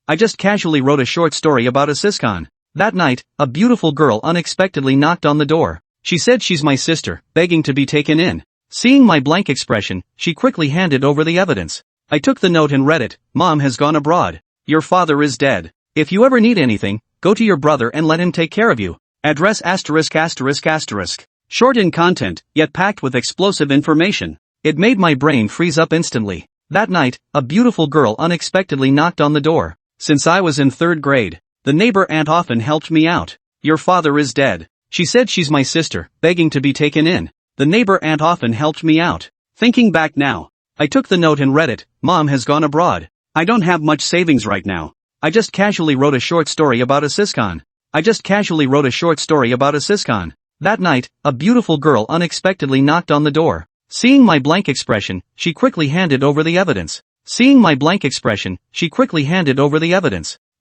I just casually wrote a short story about a siscon. That night, a beautiful girl unexpectedly knocked on the door. She said she's my sister, begging to be taken in. Seeing my blank expression, she quickly handed over the evidence. I took the note and read it. Mom has gone abroad. Your father is dead. If you ever need anything, go to your brother and let him take care of you. Address *****. Short in content, yet packed with explosive information. It made my brain freeze up instantly. That night, a beautiful girl unexpectedly knocked on the door. Since I was in 3rd grade, the neighbor aunt often helped me out. Your father is dead. She said she's my sister, begging to be taken in. The neighbor aunt often helped me out. Thinking back now, I took the note and read it. Mom has gone abroad. I don't have much savings right now. I just casually wrote a short story about a siscon. That night, a beautiful girl unexpectedly knocked on the door. Seeing my blank expression, she quickly handed over the evidence.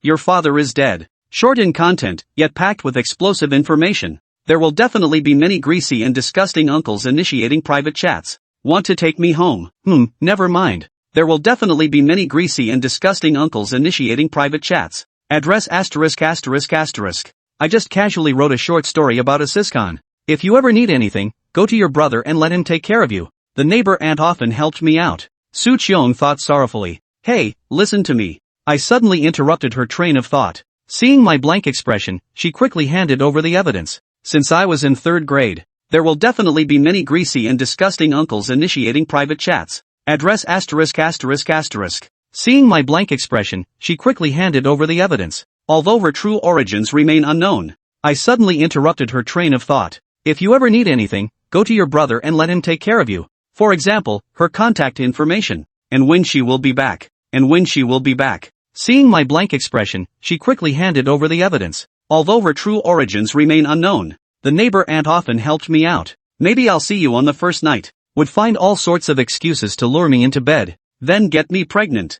Your father is dead. Short in content, yet packed with explosive information. There will definitely be many greasy and disgusting uncles initiating private chats. Want to take me home? Never mind. There will definitely be many greasy and disgusting uncles initiating private chats. Address *****. I just casually wrote a short story about a siscon. If you ever need anything, go to your brother and let him take care of you. The neighbor aunt often helped me out. Su Cheong thought sorrowfully. Hey, listen to me. I suddenly interrupted her train of thought. Seeing my blank expression, she quickly handed over the evidence. Since I was in 3rd grade, there will definitely be many greasy and disgusting uncles initiating private chats. Address *****. Seeing my blank expression, she quickly handed over the evidence. Although her true origins remain unknown, I suddenly interrupted her train of thought. If you ever need anything, go to your brother and let him take care of you. For example, her contact information, and when she will be back. Seeing my blank expression, she quickly handed over the evidence. Although her true origins remain unknown, the neighbor aunt often helped me out. Maybe I'll see you on the first night. Would find all sorts of excuses to lure me into bed. Then get me pregnant.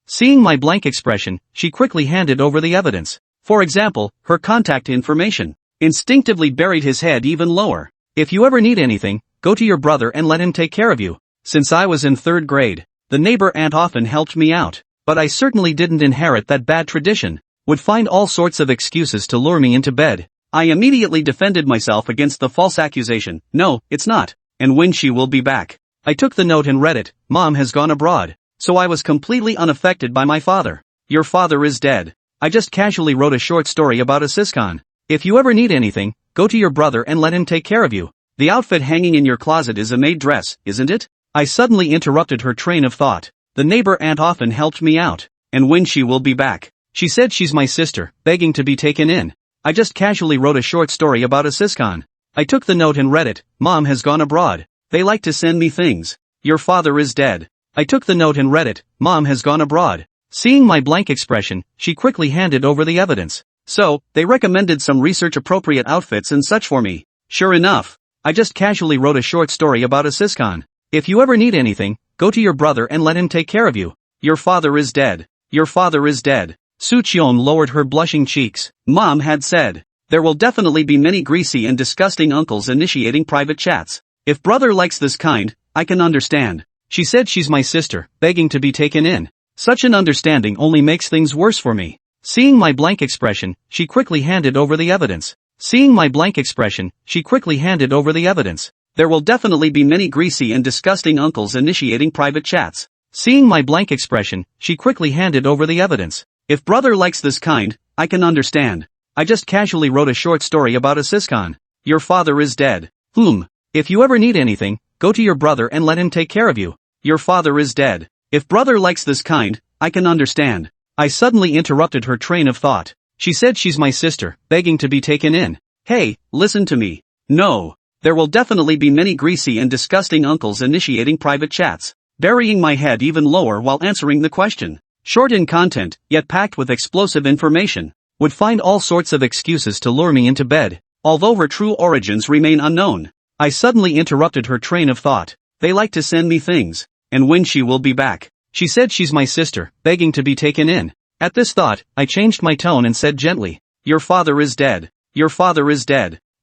Seeing my blank expression, she quickly handed over the evidence. For example, her contact information. Instinctively buried his head even lower. If you ever need anything, go to your brother and let him take care of you. Since I was in 3rd grade, the neighbor aunt often helped me out. But I certainly didn't inherit that bad tradition. Would find all sorts of excuses to lure me into bed. I immediately defended myself against the false accusation. No, it's not. And when she will be back. I took the note and read it. Mom has gone abroad. So I was completely unaffected by my father. Your father is dead. I just casually wrote a short story about a siscon. If you ever need anything, go to your brother and let him take care of you. The outfit hanging in your closet is a maid dress, isn't it? I suddenly interrupted her train of thought. The neighbor aunt often helped me out. And when she will be back. She said she's my sister, begging to be taken in. I just casually wrote a short story about a siscon. I took the note and read it. Mom has gone abroad. They like to send me things. Your father is dead. I took the note and read it. Mom has gone abroad. Seeing my blank expression, she quickly handed over the evidence. So, they recommended some research-appropriate outfits and such for me. Sure enough, I just casually wrote a short story about a siscon. If you ever need anything, go to your brother and let him take care of you. Your father is dead. Su Cheong lowered her blushing cheeks. Mom had said, there will definitely be many greasy and disgusting uncles initiating private chats. If brother likes this kind, I can understand. She said she's my sister, begging to be taken in. Such an understanding only makes things worse for me. Seeing my blank expression, she quickly handed over the evidence. There will definitely be many greasy and disgusting uncles initiating private chats. Seeing my blank expression, she quickly handed over the evidence. If brother likes this kind, I can understand. I just casually wrote a short story about a siscon. Your father is dead. If you ever need anything, go to your brother and let him take care of you. Your father is dead. If brother likes this kind, I can understand. I suddenly interrupted her train of thought. She said she's my sister, begging to be taken in. Hey, listen to me. No. There will definitely be many greasy and disgusting uncles initiating private chats. Burying my head even lower while answering the question. Short in content, yet packed with explosive information. Would find all sorts of excuses to lure me into bed. Although her true origins remain unknown. I suddenly interrupted her train of thought. They like to send me things. And when she will be back. She said she's my sister, begging to be taken in. At this thought, I changed my tone and said gently, your father is dead.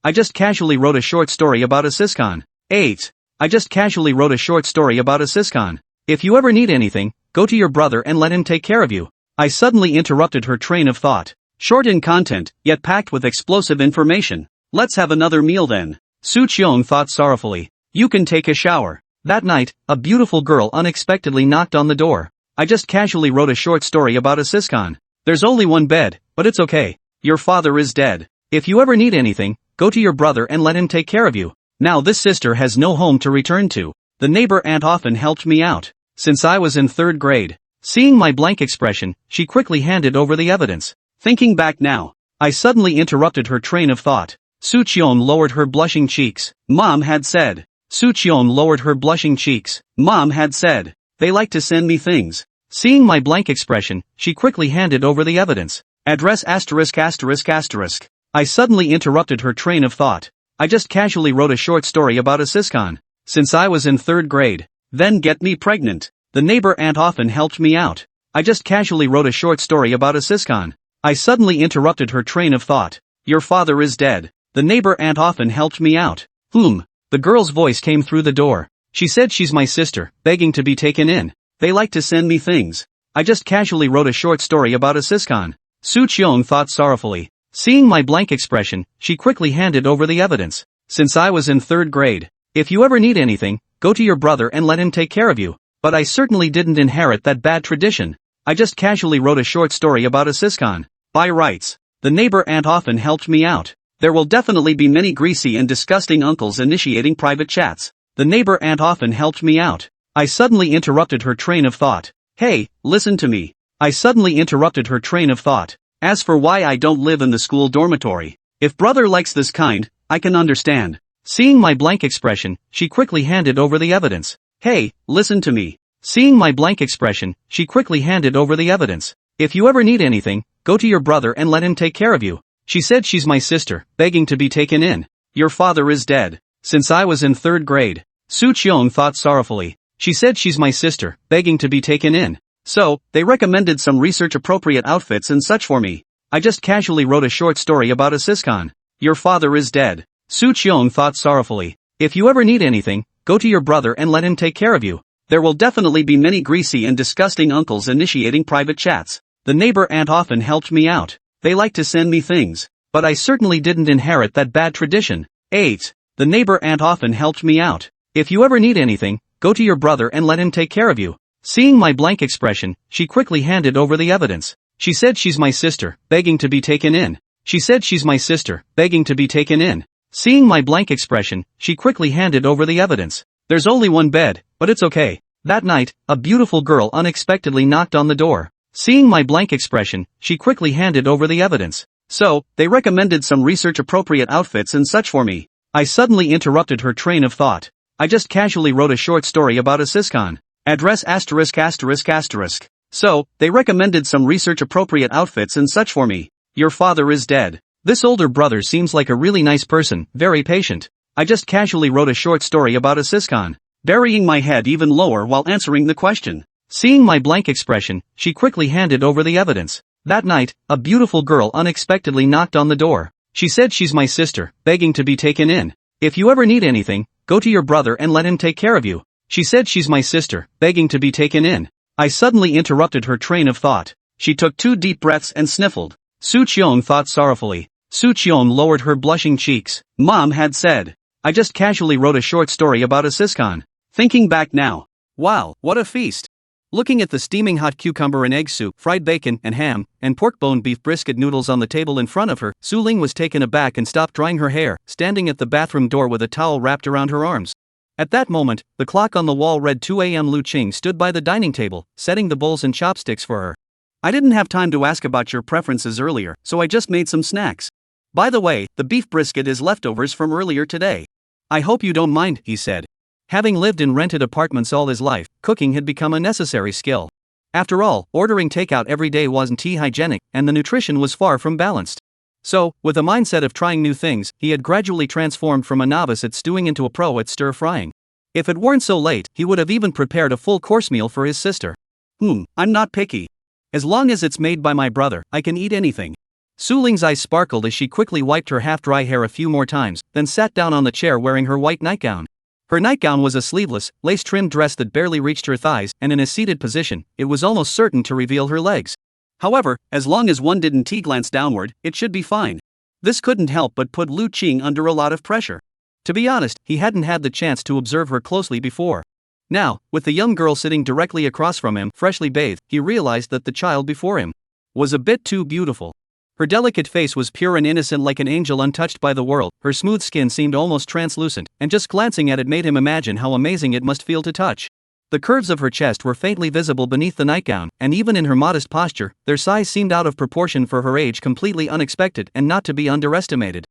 I just casually wrote a short story about a siscon. 8. I just casually wrote a short story about a siscon. If you ever need anything, go to your brother and let him take care of you. I suddenly interrupted her train of thought. Short in content, yet packed with explosive information. Let's have another meal then. Su Cheong thought sorrowfully. You can take a shower. That night, a beautiful girl unexpectedly knocked on the door. I just casually wrote a short story about a siscon. There's only one bed, but it's okay. Your father is dead. If you ever need anything, go to your brother and let him take care of you. Now this sister has no home to return to. The neighbor aunt often helped me out. Since I was in 3rd grade. Seeing my blank expression, she quickly handed over the evidence. Thinking back now, I suddenly interrupted her train of thought. Su Cheon lowered her blushing cheeks. Mom had said. Su Cheon lowered her blushing cheeks. Mom had said. They like to send me things. Seeing my blank expression, she quickly handed over the evidence. Address asterisk asterisk asterisk. I suddenly interrupted her train of thought. I just casually wrote a short story about a siscon. Since I was in 3rd grade. Then get me pregnant. The neighbor aunt often helped me out. I just casually wrote a short story about a siscon. I suddenly interrupted her train of thought. Your father is dead. The neighbor aunt often helped me out. The girl's voice came through the door. She said she's my sister, begging to be taken in. They like to send me things. I just casually wrote a short story about a siscon. Su Cheong thought sorrowfully. Seeing my blank expression, she quickly handed over the evidence. Since I was in 3rd grade. If you ever need anything, go to your brother and let him take care of you. But I certainly didn't inherit that bad tradition. I just casually wrote a short story about a siscon. By rights. The neighbor aunt often helped me out. There will definitely be many greasy and disgusting uncles initiating private chats. The neighbor aunt often helped me out. I suddenly interrupted her train of thought. Hey, listen to me. I suddenly interrupted her train of thought. As for why I don't live in the school dormitory. If brother likes this kind, I can understand. Seeing my blank expression, she quickly handed over the evidence. Hey, listen to me. Seeing my blank expression, she quickly handed over the evidence. If you ever need anything, go to your brother and let him take care of you. She said she's my sister, begging to be taken in. Your father is dead. Since I was in 3rd grade. Su Cheong thought sorrowfully. She said she's my sister, begging to be taken in. So, they recommended some research-appropriate outfits and such for me. I just casually wrote a short story about a siscon. Your father is dead. Su Cheong thought sorrowfully. If you ever need anything, go to your brother and let him take care of you. There will definitely be many greasy and disgusting uncles initiating private chats. The neighbor aunt often helped me out. They like to send me things. But I certainly didn't inherit that bad tradition. 8. The neighbor aunt often helped me out. If you ever need anything, go to your brother and let him take care of you. Seeing my blank expression, she quickly handed over the evidence. She said she's my sister, begging to be taken in. She said she's my sister, begging to be taken in. Seeing my blank expression, she quickly handed over the evidence. There's only one bed, but it's okay. That night, a beautiful girl unexpectedly knocked on the door. Seeing my blank expression, she quickly handed over the evidence. So, they recommended some research-appropriate outfits and such for me. I suddenly interrupted her train of thought. I just casually wrote a short story about a siscon. Address asterisk asterisk asterisk. So, they recommended some research-appropriate outfits and such for me. Your father is dead. This older brother seems like a really nice person, very patient. I just casually wrote a short story about a siscon. Burying my head even lower while answering the question. Seeing my blank expression, she quickly handed over the evidence. That night, a beautiful girl unexpectedly knocked on the door. She said she's my sister, begging to be taken in. If you ever need anything, go to your brother and let him take care of you. She said she's my sister, begging to be taken in. I suddenly interrupted her train of thought. She took 2 deep breaths and sniffled. Su Cheong thought sorrowfully. Su Cheong lowered her blushing cheeks. Mom had said. I just casually wrote a short story about a siscon. Thinking back now. Wow, what a feast. Looking at the steaming hot cucumber and egg soup, fried bacon and ham, and pork bone beef brisket noodles on the table in front of her, Su Ling was taken aback and stopped drying her hair, standing at the bathroom door with a towel wrapped around her arms. At that moment, the clock on the wall read 2 a.m. Lu Qing stood by the dining table, setting the bowls and chopsticks for her. I didn't have time to ask about your preferences earlier, so I just made some snacks. By the way, the beef brisket is leftovers from earlier today. I hope you don't mind, he said. Having lived in rented apartments all his life, cooking had become a necessary skill. After all, ordering takeout every day wasn't hygienic, and the nutrition was far from balanced. So, with a mindset of trying new things, he had gradually transformed from a novice at stewing into a pro at stir-frying. If it weren't so late, he would have even prepared a full course meal for his sister. I'm not picky. As long as it's made by my brother, I can eat anything. Su Ling's eyes sparkled as she quickly wiped her half-dry hair a few more times, then sat down on the chair wearing her white nightgown. Her nightgown was a sleeveless, lace-trimmed dress that barely reached her thighs, and in a seated position, it was almost certain to reveal her legs. However, as long as one didn't glance downward, it should be fine. This couldn't help but put Lu Qing under a lot of pressure. To be honest, he hadn't had the chance to observe her closely before. Now, with the young girl sitting directly across from him, freshly bathed, he realized that the child before him was a bit too beautiful. Her delicate face was pure and innocent like an angel untouched by the world, her smooth skin seemed almost translucent, and just glancing at it made him imagine how amazing it must feel to touch. The curves of her chest were faintly visible beneath the nightgown, and even in her modest posture, their size seemed out of proportion for her age, completely unexpected and not to be underestimated.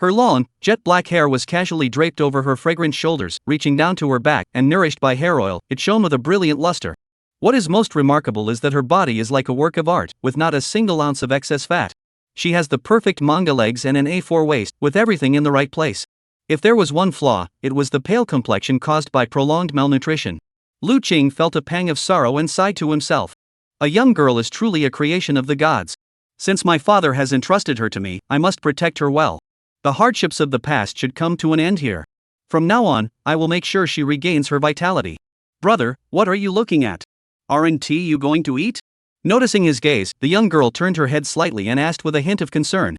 Her long, jet black hair was casually draped over her fragrant shoulders, reaching down to her back, and nourished by hair oil, it shone with a brilliant luster. What is most remarkable is that her body is like a work of art, with not a single ounce of excess fat. She has the perfect manga legs and an A4 waist, with everything in the right place. If there was one flaw, it was the pale complexion caused by prolonged malnutrition. Lu Qing felt a pang of sorrow and sighed to himself. A young girl is truly a creation of the gods. Since my father has entrusted her to me, I must protect her well. The hardships of the past should come to an end here. From now on, I will make sure she regains her vitality. Brother, what are you looking at? Aren't you going to eat? Noticing his gaze, the young girl turned her head slightly and asked with a hint of concern.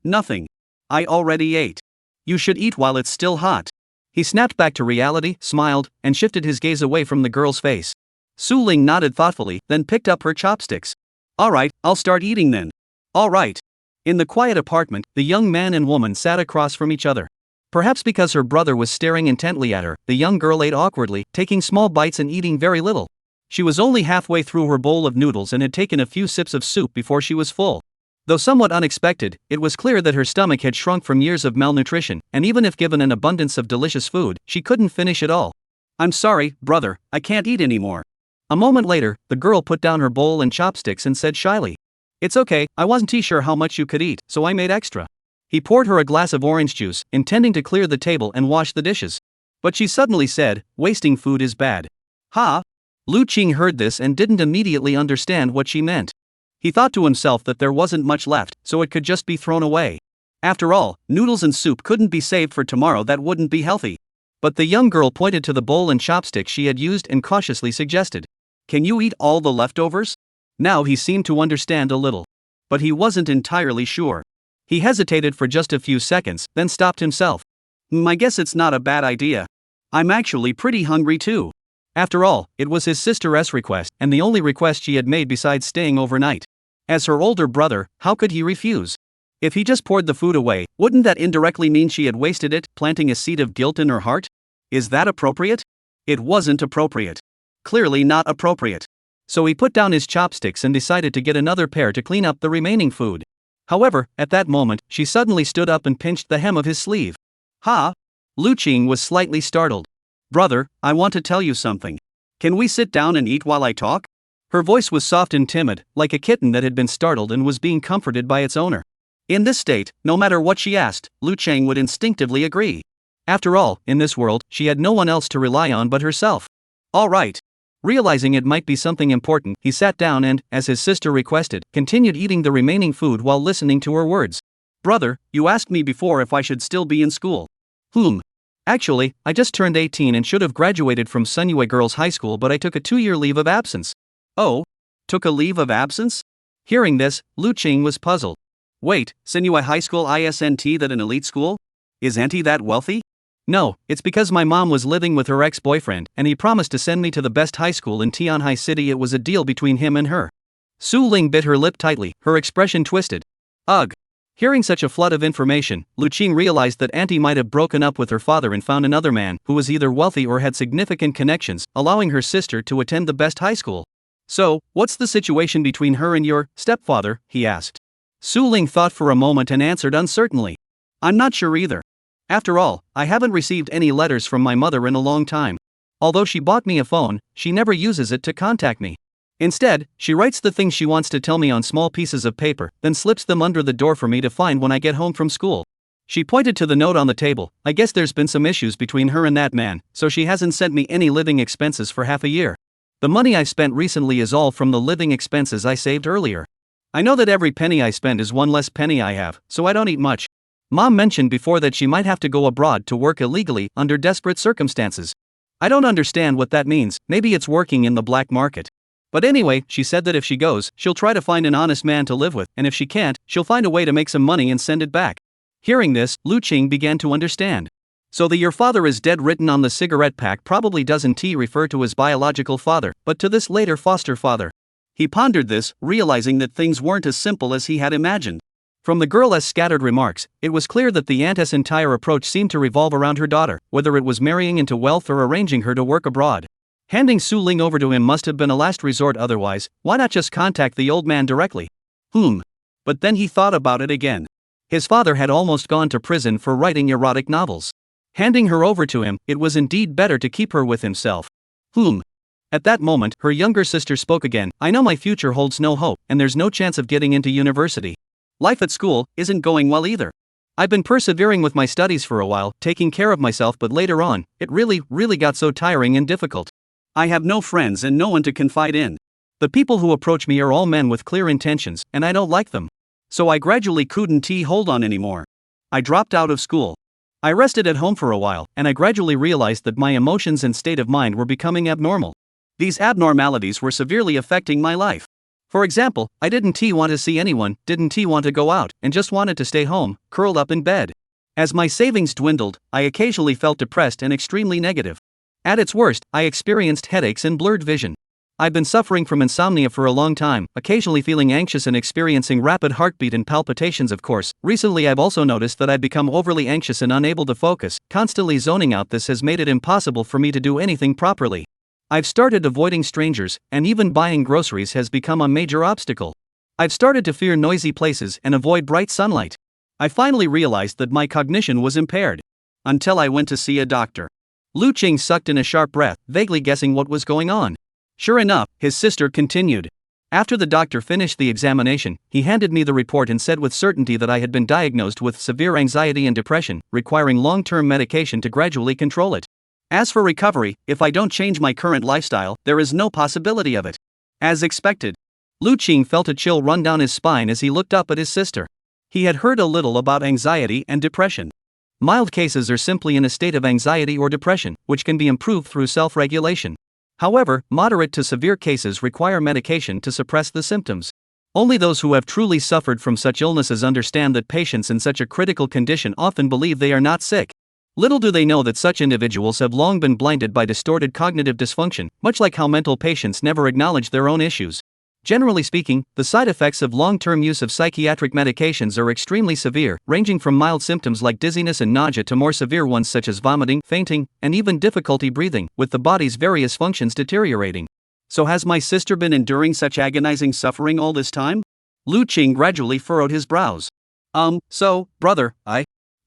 Nothing. I already ate. You should eat while it's still hot. He snapped back to reality, smiled, and shifted his gaze away from the girl's face. Su Ling nodded thoughtfully, then picked up her chopsticks. Alright, I'll start eating then. Alright. In the quiet apartment, the young man and woman sat across from each other. Perhaps because her brother was staring intently at her, the young girl ate awkwardly, taking small bites and eating very little. She was only halfway through her bowl of noodles and had taken a few sips of soup before she was full. Though somewhat unexpected, it was clear that her stomach had shrunk from years of malnutrition, and even if given an abundance of delicious food, she couldn't finish it all. I'm sorry, brother, I can't eat anymore. A moment later, the girl put down her bowl and chopsticks and said shyly. It's okay, I wasn't sure how much you could eat, so I made extra. He poured her a glass of orange juice, intending to clear the table and wash the dishes. But she suddenly said, wasting food is bad. Ha! Lu Qing heard this and didn't immediately understand what she meant. He thought to himself that there wasn't much left, so it could just be thrown away. After all, noodles and soup couldn't be saved for tomorrow, that wouldn't be healthy. But the young girl pointed to the bowl and chopsticks she had used and cautiously suggested. Can you eat all the leftovers? Now he seemed to understand a little. But he wasn't entirely sure. He hesitated for just a few seconds, then stopped himself. I guess it's not a bad idea. I'm actually pretty hungry too. After all, it was his sister's request, and the only request she had made besides staying overnight. As her older brother, how could he refuse? If he just poured the food away, wouldn't that indirectly mean she had wasted it, planting a seed of guilt in her heart? Is that appropriate? It wasn't appropriate. Clearly not appropriate. So he put down his chopsticks and decided to get another pair to clean up the remaining food. However, at that moment, she suddenly stood up and pinched the hem of his sleeve. Ha! Lu Qing was slightly startled. Brother, I want to tell you something. Can we sit down and eat while I talk? Her voice was soft and timid, like a kitten that had been startled and was being comforted by its owner. In this state, no matter what she asked, Lu Qing would instinctively agree. After all, in this world, she had no one else to rely on but herself. All right. Realizing it might be something important, he sat down and, as his sister requested, continued eating the remaining food while listening to her words. Brother, you asked me before if I should still be in school. Actually, I just turned 18 and should have graduated from Sunyue Girls High School, but I took a 2-year leave of absence. Oh? Took a leave of absence? Hearing this, Lu Qing was puzzled. Wait, Sunyue High School isn't that an elite school? Is auntie that wealthy? No, it's because my mom was living with her ex-boyfriend, and he promised to send me to the best high school in Tianhai City. It was a deal between him and her. Su Ling bit her lip tightly, her expression twisted. Ugh. Hearing such a flood of information, Lu Qing realized that auntie might have broken up with her father and found another man who was either wealthy or had significant connections, allowing her sister to attend the best high school. So, what's the situation between her and your stepfather? He asked. Su Ling thought for a moment and answered uncertainly. I'm not sure either. After all, I haven't received any letters from my mother in a long time. Although she bought me a phone, she never uses it to contact me. Instead, she writes the things she wants to tell me on small pieces of paper, then slips them under the door for me to find when I get home from school. She pointed to the note on the table. I guess there's been some issues between her and that man, so she hasn't sent me any living expenses for half a year. The money I've spent recently is all from the living expenses I saved earlier. I know that every penny I spend is one less penny I have, so I don't eat much. Mom mentioned before that she might have to go abroad to work illegally under desperate circumstances. I don't understand what that means, maybe it's working in the black market. But anyway, she said that if she goes, she'll try to find an honest man to live with, and if she can't, she'll find a way to make some money and send it back. Hearing this, Lu Qing began to understand. So the "your father is dead" written on the cigarette pack probably doesn't refer to his biological father, but to this later foster father. He pondered this, realizing that things weren't as simple as he had imagined. From the girl's scattered remarks, it was clear that the aunt's entire approach seemed to revolve around her daughter, whether it was marrying into wealth or arranging her to work abroad. Handing Su Ling over to him must have been a last resort, otherwise, why not just contact the old man directly? But then he thought about it again. His father had almost gone to prison for writing erotic novels. Handing her over to him, it was indeed better to keep her with himself. At that moment, her younger sister spoke again. "I know my future holds no hope, and there's no chance of getting into university. Life at school isn't going well either. I've been persevering with my studies for a while, taking care of myself, but later on, it really got so tiring and difficult. I have no friends and no one to confide in. The people who approach me are all men with clear intentions, and I don't like them. So I gradually couldn't hold on anymore. I dropped out of school. I rested at home for a while, and I gradually realized that my emotions and state of mind were becoming abnormal. These abnormalities were severely affecting my life. For example, I didn't want to see anyone, didn't want to go out, and just wanted to stay home, curled up in bed. As my savings dwindled, I occasionally felt depressed and extremely negative. At its worst, I experienced headaches and blurred vision. I've been suffering from insomnia for a long time, occasionally feeling anxious and experiencing rapid heartbeat and palpitations. Of course, recently I've also noticed that I've become overly anxious and unable to focus, constantly zoning out. This has made it impossible for me to do anything properly. I've started avoiding strangers, and even buying groceries has become a major obstacle. I've started to fear noisy places and avoid bright sunlight. I finally realized that my cognition was impaired. Until I went to see a doctor. Lu Qing sucked in a sharp breath, vaguely guessing what was going on. Sure enough, his sister continued. After the doctor finished the examination, he handed me the report and said with certainty that I had been diagnosed with severe anxiety and depression, requiring long-term medication to gradually control it. As for recovery, if I don't change my current lifestyle, there is no possibility of it. As expected, Lu Qing felt a chill run down his spine as he looked up at his sister. He had heard a little about anxiety and depression. Mild cases are simply in a state of anxiety or depression, which can be improved through self-regulation. However, moderate to severe cases require medication to suppress the symptoms. Only those who have truly suffered from such illnesses understand that patients in such a critical condition often believe they are not sick. Little do they know that such individuals have long been blinded by distorted cognitive dysfunction, much like how mental patients never acknowledge their own issues. Generally speaking, the side effects of long-term use of psychiatric medications are extremely severe, ranging from mild symptoms like dizziness and nausea to more severe ones such as vomiting, fainting, and even difficulty breathing, with the body's various functions deteriorating. So has my sister been enduring such agonizing suffering all this time? Lu Qing gradually furrowed his brows. Brother,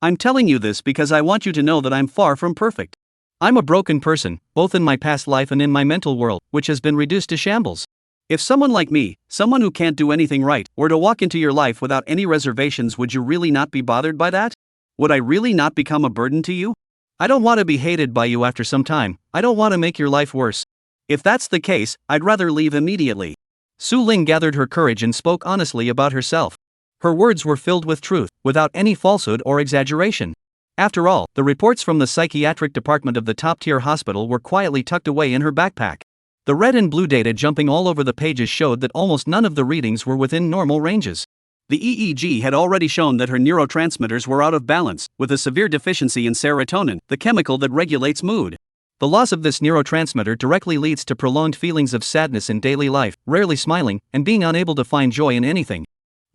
I'm telling you this because I want you to know that I'm far from perfect. I'm a broken person, both in my past life and in my mental world, which has been reduced to shambles. If someone like me, someone who can't do anything right, were to walk into your life without any reservations, would you really not be bothered by that? Would I really not become a burden to you? I don't want to be hated by you after some time. I don't want to make your life worse. If that's the case, I'd rather leave immediately. Su Ling gathered her courage and spoke honestly about herself. Her words were filled with truth, without any falsehood or exaggeration. After all, the reports from the psychiatric department of the top-tier hospital were quietly tucked away in her backpack. The red and blue data jumping all over the pages showed that almost none of the readings were within normal ranges. The EEG had already shown that her neurotransmitters were out of balance, with a severe deficiency in serotonin, the chemical that regulates mood. The loss of this neurotransmitter directly leads to prolonged feelings of sadness in daily life, rarely smiling, and being unable to find joy in anything.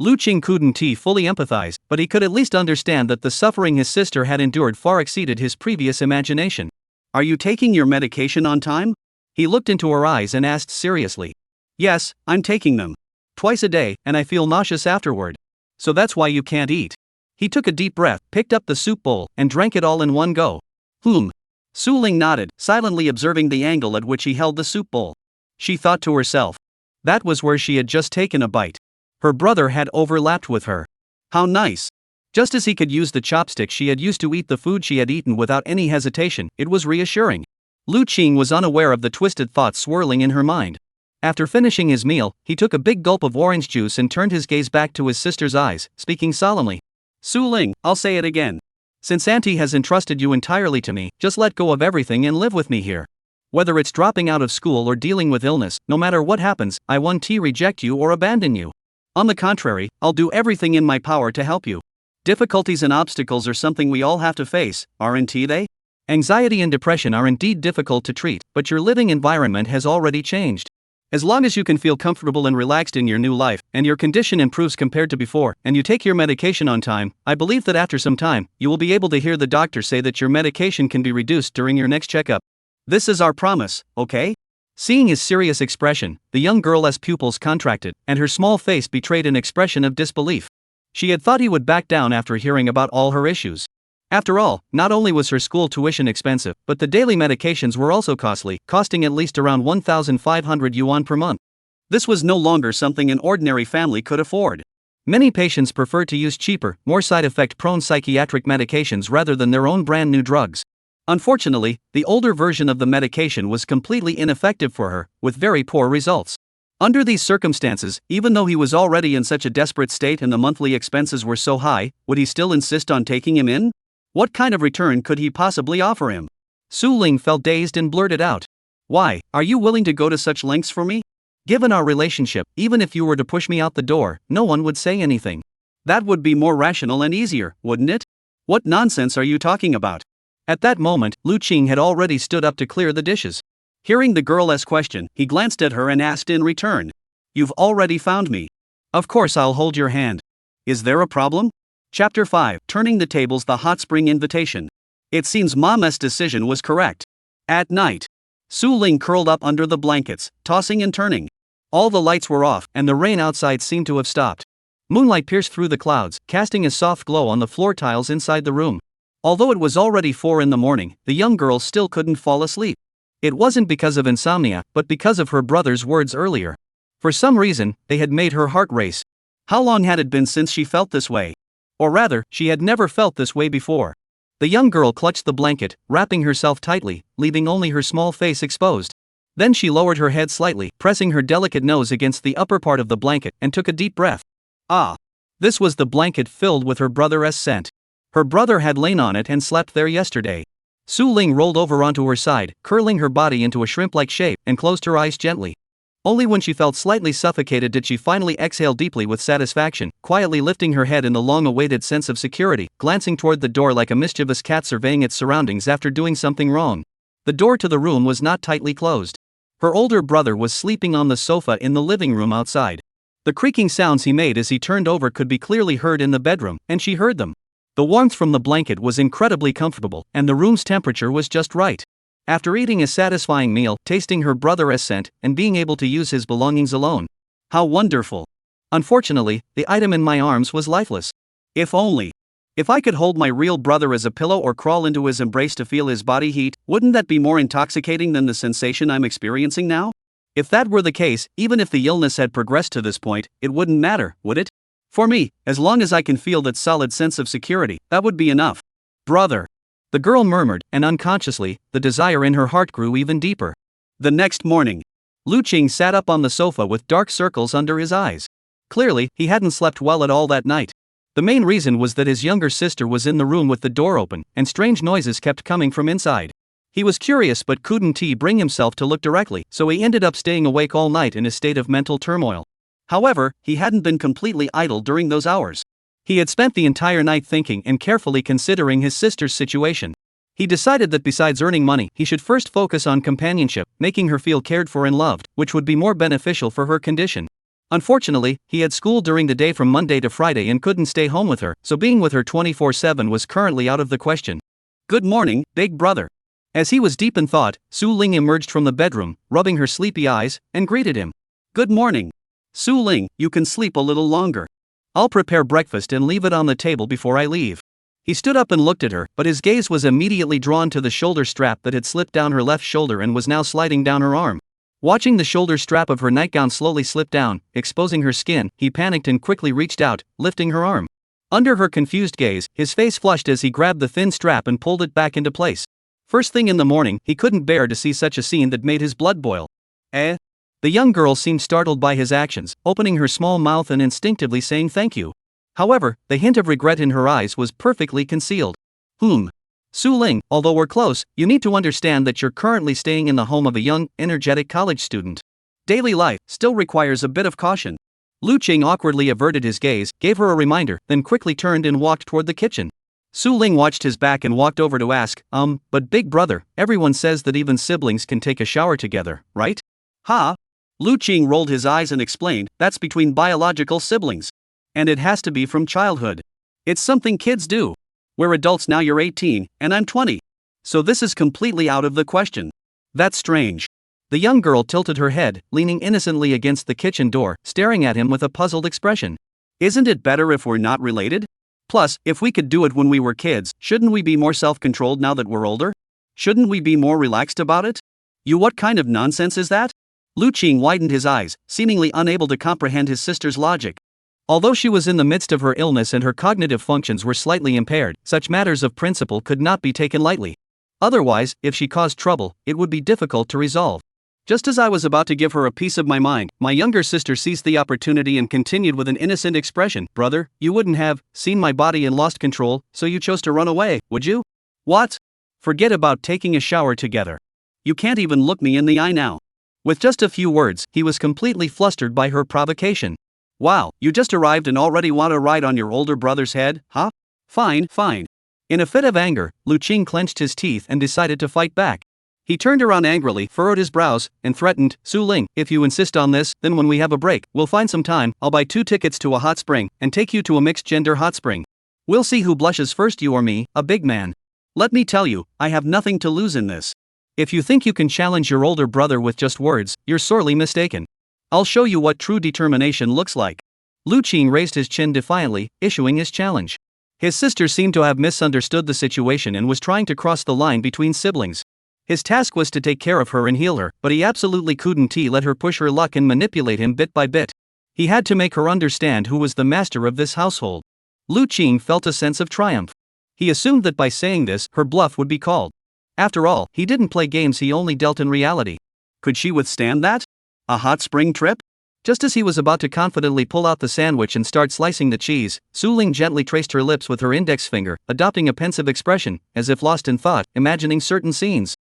Lu Qing couldn't fully empathize, but he could at least understand that the suffering his sister had endured far exceeded his previous imagination. Are you taking your medication on time? He looked into her eyes and asked seriously. Yes, I'm taking them. Twice a day, and I feel nauseous afterward. So that's why you can't eat. He took a deep breath, picked up the soup bowl, and drank it all in one go. Su Ling nodded, silently observing the angle at which he held the soup bowl. She thought to herself. That was where she had just taken a bite. Her brother had overlapped with her. How nice. Just as he could use the chopstick she had used to eat the food she had eaten without any hesitation, it was reassuring. Lu Qing was unaware of the twisted thoughts swirling in her mind. After finishing his meal, he took a big gulp of orange juice and turned his gaze back to his sister's eyes, speaking solemnly. Su Ling, I'll say it again. Since Auntie has entrusted you entirely to me, just let go of everything and live with me here. Whether it's dropping out of school or dealing with illness, no matter what happens, I won't reject you or abandon you. On the contrary, I'll do everything in my power to help you. Difficulties and obstacles are something we all have to face, aren't they? Anxiety and depression are indeed difficult to treat, but your living environment has already changed. As long as you can feel comfortable and relaxed in your new life, and your condition improves compared to before, and you take your medication on time, I believe that after some time, you will be able to hear the doctor say that your medication can be reduced during your next checkup. This is our promise, okay? Seeing his serious expression, the young girl's pupils contracted, and her small face betrayed an expression of disbelief. She had thought he would back down after hearing about all her issues. After all, not only was her school tuition expensive, but the daily medications were also costly, costing at least around 1,500 yuan per month. This was no longer something an ordinary family could afford. Many patients preferred to use cheaper, more side-effect-prone psychiatric medications rather than their own brand-new drugs. Unfortunately, the older version of the medication was completely ineffective for her, with very poor results. Under these circumstances, even though he was already in such a desperate state and the monthly expenses were so high, would he still insist on taking him in? What kind of return could he possibly offer him? Su Ling felt dazed and blurted out. Why, are you willing to go to such lengths for me? Given our relationship, even if you were to push me out the door, no one would say anything. That would be more rational and easier, wouldn't it? What nonsense are you talking about? At that moment, Lu Qing had already stood up to clear the dishes. Hearing the girl's question, he glanced at her and asked in return. You've already found me. Of course I'll hold your hand. Is there a problem? Chapter 5, Turning the Tables, the Hot Spring Invitation. It seems Mama's decision was correct. At night, Su Ling curled up under the blankets, tossing and turning. All the lights were off, and the rain outside seemed to have stopped. Moonlight pierced through the clouds, casting a soft glow on the floor tiles inside the room. Although it was already 4 in the morning, the young girl still couldn't fall asleep. It wasn't because of insomnia, but because of her brother's words earlier. For some reason, they had made her heart race. How long had it been since she felt this way? Or rather, she had never felt this way before. The young girl clutched the blanket, wrapping herself tightly, leaving only her small face exposed. Then she lowered her head slightly, pressing her delicate nose against the upper part of the blanket, and took a deep breath. Ah! This was the blanket filled with her brother's scent. Her brother had lain on it and slept there yesterday. Su Ling rolled over onto her side, curling her body into a shrimp-like shape, and closed her eyes gently. Only when she felt slightly suffocated did she finally exhale deeply with satisfaction, quietly lifting her head in the long-awaited sense of security, glancing toward the door like a mischievous cat surveying its surroundings after doing something wrong. The door to the room was not tightly closed. Her older brother was sleeping on the sofa in the living room outside. The creaking sounds he made as he turned over could be clearly heard in the bedroom, and she heard them. The warmth from the blanket was incredibly comfortable, and the room's temperature was just right. After eating a satisfying meal, tasting her brother's scent, and being able to use his belongings alone. How wonderful! Unfortunately, the item in my arms was lifeless. If only. If I could hold my real brother as a pillow or crawl into his embrace to feel his body heat, wouldn't that be more intoxicating than the sensation I'm experiencing now? If that were the case, even if the illness had progressed to this point, it wouldn't matter, would it? For me, as long as I can feel that solid sense of security, that would be enough. Brother. The girl murmured, and unconsciously, the desire in her heart grew even deeper. The next morning, Lu Qing sat up on the sofa with dark circles under his eyes. Clearly, he hadn't slept well at all that night. The main reason was that his younger sister was in the room with the door open, and strange noises kept coming from inside. He was curious but couldn't bring himself to look directly, so he ended up staying awake all night in a state of mental turmoil. However, he hadn't been completely idle during those hours. He had spent the entire night thinking and carefully considering his sister's situation. He decided that besides earning money, he should first focus on companionship, making her feel cared for and loved, which would be more beneficial for her condition. Unfortunately, he had school during the day from Monday to Friday and couldn't stay home with her, so being with her 24/7 was currently out of the question. Good morning, big brother. As he was deep in thought, Su Ling emerged from the bedroom, rubbing her sleepy eyes, and greeted him. Good morning. Su Ling, you can sleep a little longer. I'll prepare breakfast and leave it on the table before I leave. He stood up and looked at her, but his gaze was immediately drawn to the shoulder strap that had slipped down her left shoulder and was now sliding down her arm. Watching the shoulder strap of her nightgown slowly slip down, exposing her skin, he panicked and quickly reached out, lifting her arm. Under her confused gaze, his face flushed as he grabbed the thin strap and pulled it back into place. First thing in the morning, he couldn't bear to see such a scene that made his blood boil. The young girl seemed startled by his actions, opening her small mouth and instinctively saying thank you. However, the hint of regret in her eyes was perfectly concealed. Su Ling, although we're close, you need to understand that you're currently staying in the home of a young, energetic college student. Daily life still requires a bit of caution. Lu Qing awkwardly averted his gaze, gave her a reminder, then quickly turned and walked toward the kitchen. Su Ling watched his back and walked over to ask, but big brother, everyone says that even siblings can take a shower together, right? Ha! Lu Qing rolled his eyes and explained, that's between biological siblings. And it has to be from childhood. It's something kids do. We're adults now, you're 18, and I'm 20. So this is completely out of the question. That's strange. The young girl tilted her head, leaning innocently against the kitchen door, staring at him with a puzzled expression. Isn't it better if we're not related? Plus, if we could do it when we were kids, shouldn't we be more self-controlled now that we're older? Shouldn't we be more relaxed about it? What kind of nonsense is that? Lu Qing widened his eyes, seemingly unable to comprehend his sister's logic. Although she was in the midst of her illness and her cognitive functions were slightly impaired, such matters of principle could not be taken lightly. Otherwise, if she caused trouble, it would be difficult to resolve. Just as I was about to give her a piece of my mind, my younger sister seized the opportunity and continued with an innocent expression. Brother, you wouldn't have seen my body and lost control, so you chose to run away, would you? What? Forget about taking a shower together. You can't even look me in the eye now. With just a few words, he was completely flustered by her provocation. Wow, you just arrived and already want to ride on your older brother's head, huh? Fine. In a fit of anger, Lu Qing clenched his teeth and decided to fight back. He turned around angrily, furrowed his brows, and threatened, Su Ling, if you insist on this, then when we have a break, we'll find some time, I'll buy 2 tickets to a hot spring, and take you to a mixed-gender hot spring. We'll see who blushes first, you or me, a big man. Let me tell you, I have nothing to lose in this. If you think you can challenge your older brother with just words, you're sorely mistaken. I'll show you what true determination looks like. Lu Qing raised his chin defiantly, issuing his challenge. His sister seemed to have misunderstood the situation and was trying to cross the line between siblings. His task was to take care of her and heal her, but he absolutely couldn't let her push her luck and manipulate him bit by bit. He had to make her understand who was the master of this household. Lu Qing felt a sense of triumph. He assumed that by saying this, her bluff would be called. After all, he didn't play games, he only dealt in reality. Could she withstand that? A hot spring trip? Just as he was about to confidently pull out the sandwich and start slicing the cheese, Su Ling gently traced her lips with her index finger, adopting a pensive expression, as if lost in thought, imagining certain scenes.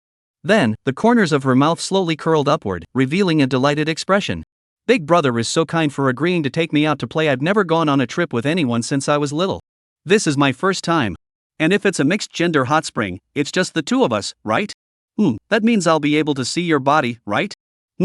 Then, the corners of her mouth slowly curled upward, revealing a delighted expression. Big brother is so kind for agreeing to take me out to play. I've never gone on a trip with anyone since I was little. This is my first time. And if it's a mixed-gender hot spring, it's just the two of us, right? That means I'll be able to see your body, right?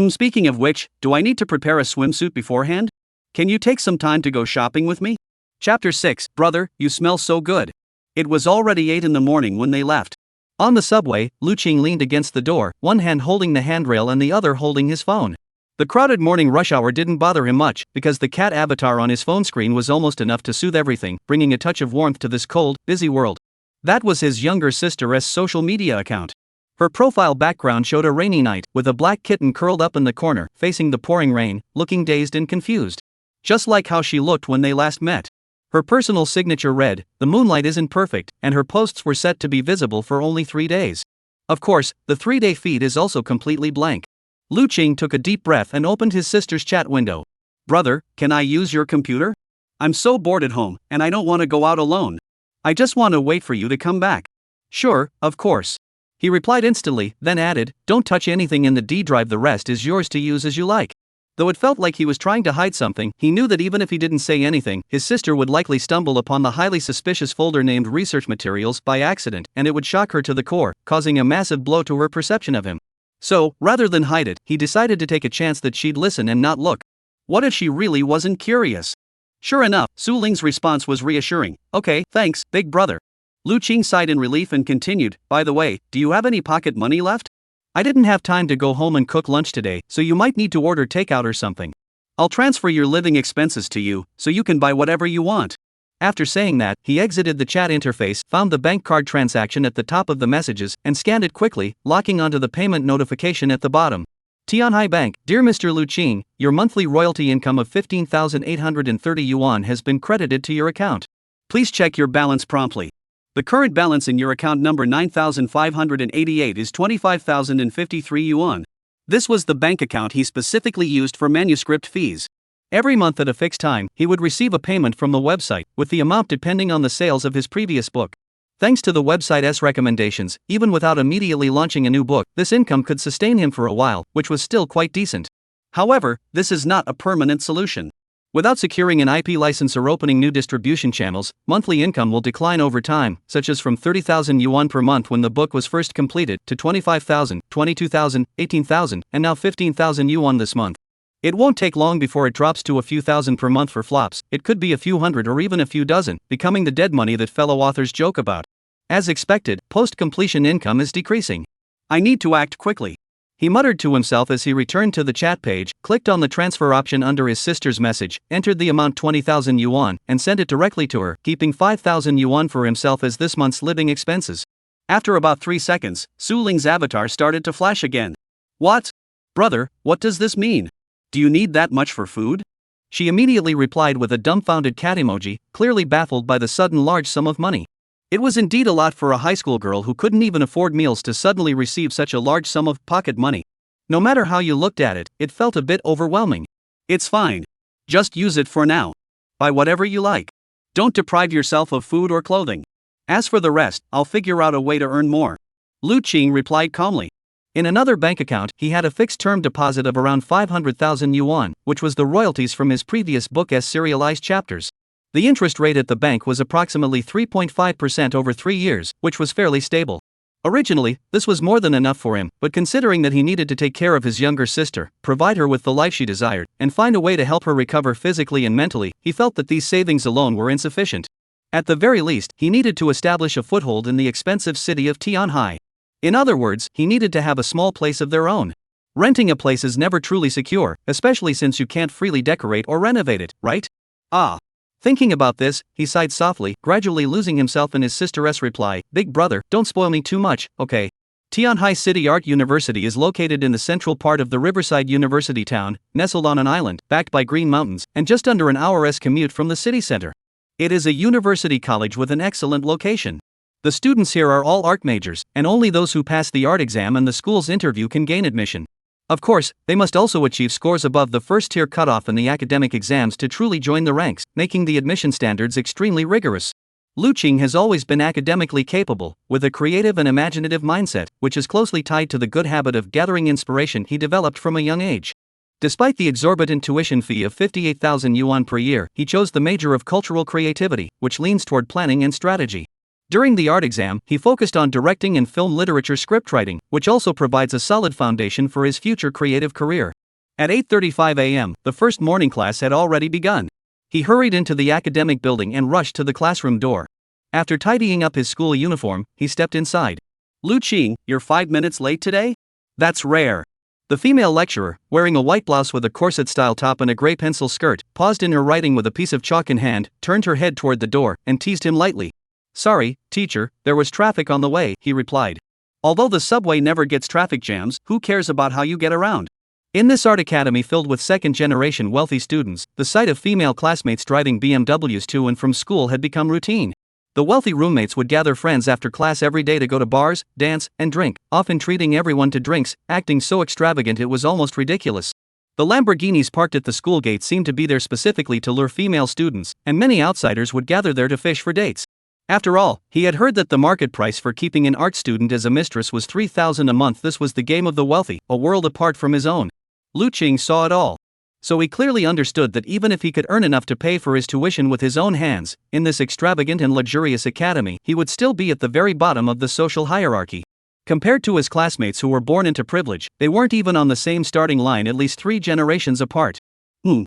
Speaking of which, do I need to prepare a swimsuit beforehand? Can you take some time to go shopping with me? Chapter 6, Brother, you smell so good. It was already 8 in the morning when they left. On the subway, Lu Qing leaned against the door, one hand holding the handrail and the other holding his phone. The crowded morning rush hour didn't bother him much, because the cat avatar on his phone screen was almost enough to soothe everything, bringing a touch of warmth to this cold, busy world. That was his younger sister's social media account. Her profile background showed a rainy night, with a black kitten curled up in the corner, facing the pouring rain, looking dazed and confused. Just like how she looked when they last met. Her personal signature read, "The moonlight isn't perfect," and her posts were set to be visible for only 3 days. Of course, the 3-day feed is also completely blank. Lu Qing took a deep breath and opened his sister's chat window. Brother, can I use your computer? I'm so bored at home, and I don't want to go out alone. I just want to wait for you to come back. Sure, of course. He replied instantly, then added, don't touch anything in the D drive, the rest is yours to use as you like. Though it felt like he was trying to hide something, he knew that even if he didn't say anything, his sister would likely stumble upon the highly suspicious folder named Research Materials by accident, and it would shock her to the core, causing a massive blow to her perception of him. So, rather than hide it, he decided to take a chance that she'd listen and not look. What if she really wasn't curious? Sure enough, Su Ling's response was reassuring. Okay, thanks, big brother. Lu Qing sighed in relief and continued, by the way, do you have any pocket money left? I didn't have time to go home and cook lunch today, so you might need to order takeout or something. I'll transfer your living expenses to you, so you can buy whatever you want. After saying that, he exited the chat interface, found the bank card transaction at the top of the messages, and scanned it quickly, locking onto the payment notification at the bottom. Tianhai Bank, Dear Mr. Lu Qing, your monthly royalty income of 15,830 yuan has been credited to your account. Please check your balance promptly. The current balance in your account number 9,588 is 25,053 yuan. This was the bank account he specifically used for manuscript fees. Every month at a fixed time, he would receive a payment from the website, with the amount depending on the sales of his previous book. Thanks to the website's recommendations, even without immediately launching a new book, this income could sustain him for a while, which was still quite decent. However, this is not a permanent solution. Without securing an IP license or opening new distribution channels, monthly income will decline over time, such as from 30,000 yuan per month when the book was first completed, to 25,000, 22,000, 18,000, and now 15,000 yuan this month. It won't take long before it drops to a few thousand per month for flops. It could be a few hundred or even a few dozen, becoming the dead money that fellow authors joke about. As expected, post-completion income is decreasing. I need to act quickly, he muttered to himself as he returned to the chat page, clicked on the transfer option under his sister's message, entered the amount 20,000 yuan, and sent it directly to her, keeping 5,000 yuan for himself as this month's living expenses. After about 3 seconds, Su Ling's avatar started to flash again. What? Brother, what does this mean? Do you need that much for food? She immediately replied with a dumbfounded cat emoji, clearly baffled by the sudden large sum of money. It was indeed a lot for a high school girl who couldn't even afford meals to suddenly receive such a large sum of pocket money. No matter how you looked at it, it felt a bit overwhelming. It's fine. Just use it for now. Buy whatever you like. Don't deprive yourself of food or clothing. As for the rest, I'll figure out a way to earn more. Lu Qing replied calmly. In another bank account, he had a fixed-term deposit of around 500,000 yuan, which was the royalties from his previous book's serialized chapters. The interest rate at the bank was approximately 3.5% over 3 years, which was fairly stable. Originally, this was more than enough for him, but considering that he needed to take care of his younger sister, provide her with the life she desired, and find a way to help her recover physically and mentally, he felt that these savings alone were insufficient. At the very least, he needed to establish a foothold in the expensive city of Tianhai. In other words, he needed to have a small place of their own. Renting a place is never truly secure, especially since you can't freely decorate or renovate it, right? Ah. Thinking about this, he sighed softly, gradually losing himself in his sister's reply. Big brother, don't spoil me too much, okay? Tianhai City Art University is located in the central part of the riverside university town, nestled on an island, backed by green mountains, and just under an hour's commute from the city center. It is a university college with an excellent location. The students here are all art majors, and only those who pass the art exam and the school's interview can gain admission. Of course, they must also achieve scores above the first-tier cutoff in the academic exams to truly join the ranks, making the admission standards extremely rigorous. Lu Qing has always been academically capable, with a creative and imaginative mindset, which is closely tied to the good habit of gathering inspiration he developed from a young age. Despite the exorbitant tuition fee of 58,000 yuan per year, he chose the major of cultural creativity, which leans toward planning and strategy. During the art exam, he focused on directing and film literature scriptwriting, which also provides a solid foundation for his future creative career. At 8:35 a.m., the first morning class had already begun. He hurried into the academic building and rushed to the classroom door. After tidying up his school uniform, he stepped inside. Lu Qing, you're 5 minutes late today? That's rare. The female lecturer, wearing a white blouse with a corset-style top and a gray pencil skirt, paused in her writing with a piece of chalk in hand, turned her head toward the door, and teased him lightly. Sorry, teacher, there was traffic on the way, he replied. Although the subway never gets traffic jams, who cares about how you get around? In this art academy filled with second-generation wealthy students, the sight of female classmates driving BMWs to and from school had become routine. The wealthy roommates would gather friends after class every day to go to bars, dance, and drink, often treating everyone to drinks, acting so extravagant it was almost ridiculous. The Lamborghinis parked at the school gate seemed to be there specifically to lure female students, and many outsiders would gather there to fish for dates. After all, he had heard that the market price for keeping an art student as a mistress was 3,000 a month. This was the game of the wealthy, a world apart from his own. Lu Qing saw it all. So he clearly understood that even if he could earn enough to pay for his tuition with his own hands, in this extravagant and luxurious academy, he would still be at the very bottom of the social hierarchy. Compared to his classmates who were born into privilege, they weren't even on the same starting line at least 3 generations apart.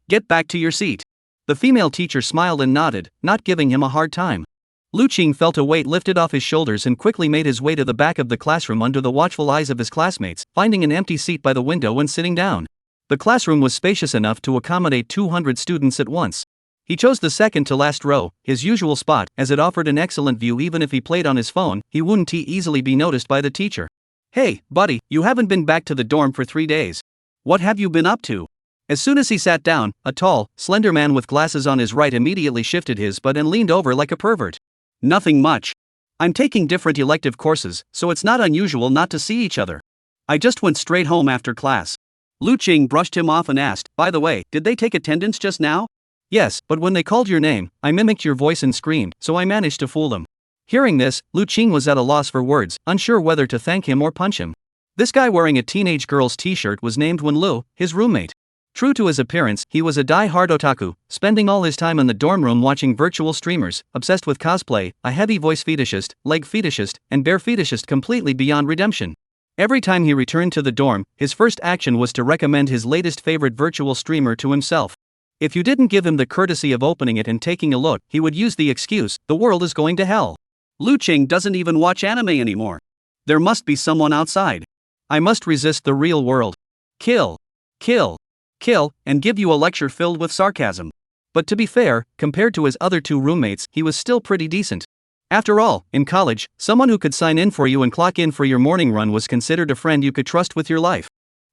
Get back to your seat. The female teacher smiled and nodded, not giving him a hard time. Lu Qing felt a weight lifted off his shoulders and quickly made his way to the back of the classroom under the watchful eyes of his classmates, finding an empty seat by the window and sitting down. The classroom was spacious enough to accommodate 200 students at once. He chose the second to last row, his usual spot, as it offered an excellent view. Even if he played on his phone, he wouldn't easily be noticed by the teacher. Hey, buddy, you haven't been back to the dorm for 3 days. What have you been up to? As soon as he sat down, a tall, slender man with glasses on his right immediately shifted his butt and leaned over like a pervert. Nothing much. I'm taking different elective courses, so it's not unusual not to see each other. I just went straight home after class. Lu Qing brushed him off and asked, "By the way, did they take attendance just now?" "Yes, but when they called your name, I mimicked your voice and screamed, so I managed to fool them." Hearing this, Lu Qing was at a loss for words, unsure whether to thank him or punch him. This guy wearing a teenage girl's t-shirt was named Wenlu, his roommate. True to his appearance, he was a die-hard otaku, spending all his time in the dorm room watching virtual streamers, obsessed with cosplay, a heavy voice fetishist, leg fetishist, and bear fetishist completely beyond redemption. Every time he returned to the dorm, his first action was to recommend his latest favorite virtual streamer to himself. If you didn't give him the courtesy of opening it and taking a look, he would use the excuse, "The world is going to hell. Lu Qing doesn't even watch anime anymore. There must be someone outside. I must resist the real world. Kill, kill, kill," and give you a lecture filled with sarcasm. But to be fair, compared to his other two roommates, he was still pretty decent. After all, in college, someone who could sign in for you and clock in for your morning run was considered a friend you could trust with your life.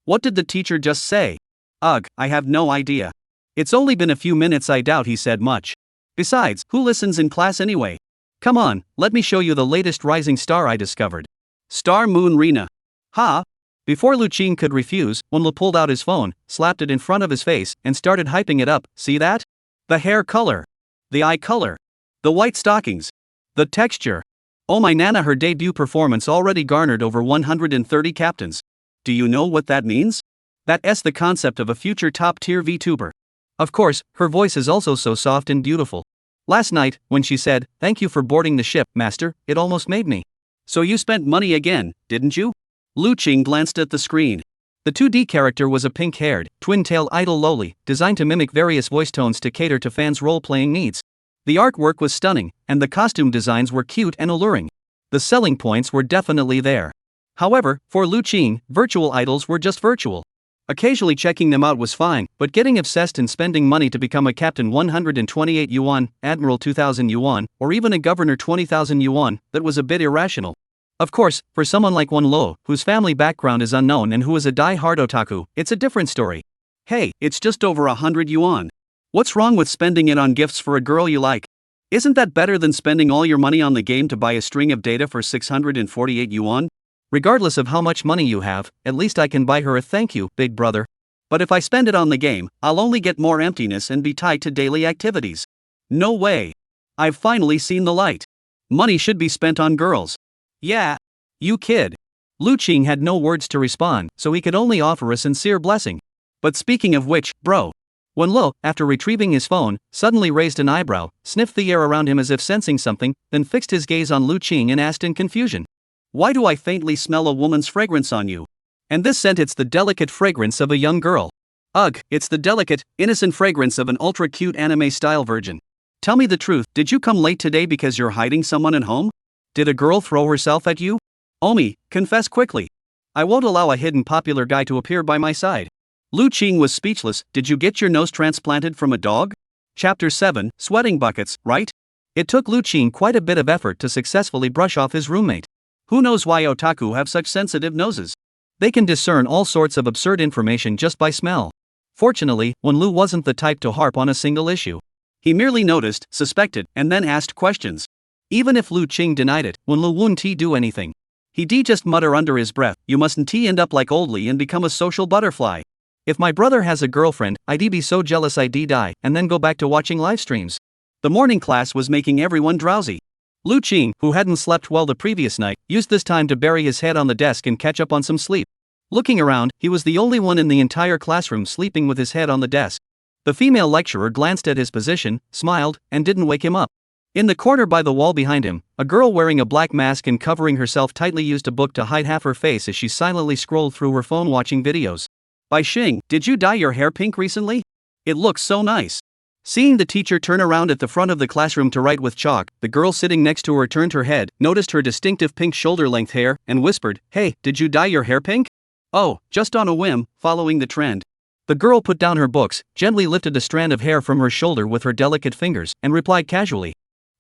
What did the teacher just say? Ugh, I have no idea. It's only been a few minutes. I doubt he said much. Besides, who listens in class anyway? Come on, let me show you the latest rising star I discovered. Star Moon Rina. Ha! Before Lu Qing could refuse, Wenlu pulled out his phone, slapped it in front of his face, and started hyping it up. See that? The hair color. The eye color. The white stockings. The texture. Oh my nana, her debut performance already garnered over 130 captains. Do you know what that means? That's the concept of a future top-tier VTuber. Of course, her voice is also so soft and beautiful. Last night, when she said, "Thank you for boarding the ship, master," it almost made me. So you spent money again, didn't you? Lu Qing glanced at the screen. The 2D character was a pink-haired, twin-tailed idol loli, designed to mimic various voice tones to cater to fans' role-playing needs. The artwork was stunning, and the costume designs were cute and alluring. The selling points were definitely there. However, for Lu Qing, virtual idols were just virtual. Occasionally checking them out was fine, but getting obsessed and spending money to become a captain 128 yuan, admiral 2000 yuan, or even a governor 20,000 yuan, that was a bit irrational. Of course, for someone like Wenlu, whose family background is unknown and who is a die-hard otaku, it's a different story. Hey, it's just over 100 yuan. What's wrong with spending it on gifts for a girl you like? Isn't that better than spending all your money on the game to buy a string of data for 648 yuan? Regardless of how much money you have, at least I can buy her a thank you, big brother. But if I spend it on the game, I'll only get more emptiness and be tied to daily activities. No way. I've finally seen the light. Money should be spent on girls. Yeah. You kid. Lu Qing had no words to respond, so he could only offer a sincere blessing. But speaking of which, bro. Wenlu, after retrieving his phone, suddenly raised an eyebrow, sniffed the air around him as if sensing something, then fixed his gaze on Lu Qing and asked in confusion. Why do I faintly smell a woman's fragrance on you? And this scent, it's the delicate fragrance of a young girl. Ugh, it's the delicate, innocent fragrance of an ultra-cute anime-style virgin. Tell me the truth, did you come late today because you're hiding someone at home? Did a girl throw herself at you? Omi, confess quickly. I won't allow a hidden popular guy to appear by my side. Lu Qing was speechless. Did you get your nose transplanted from a dog? Chapter 7, Sweating Buckets, right? It took Lu Qing quite a bit of effort to successfully brush off his roommate. Who knows why otaku have such sensitive noses? They can discern all sorts of absurd information just by smell. Fortunately, Wenlu wasn't the type to harp on a single issue. He merely noticed, suspected, and then asked questions. Even if Lu Qing denied it, Wenlu wouldn't do anything. He'd just mutter under his breath, "You mustn't end up like Old Lee and become a social butterfly. If my brother has a girlfriend, I'd be so jealous I'd die and then go back to watching live streams." The morning class was making everyone drowsy. Lu Qing, who hadn't slept well the previous night, used this time to bury his head on the desk and catch up on some sleep. Looking around, he was the only one in the entire classroom sleeping with his head on the desk. The female lecturer glanced at his position, smiled, and didn't wake him up. In the corner by the wall behind him, a girl wearing a black mask and covering herself tightly used a book to hide half her face as she silently scrolled through her phone watching videos. By Xing, did you dye your hair pink recently? It looks so nice. Seeing the teacher turn around at the front of the classroom to write with chalk, the girl sitting next to her turned her head, noticed her distinctive pink shoulder-length hair, and whispered, "Hey, did you dye your hair pink?" "Oh, just on a whim, following the trend." The girl put down her books, gently lifted a strand of hair from her shoulder with her delicate fingers, and replied casually.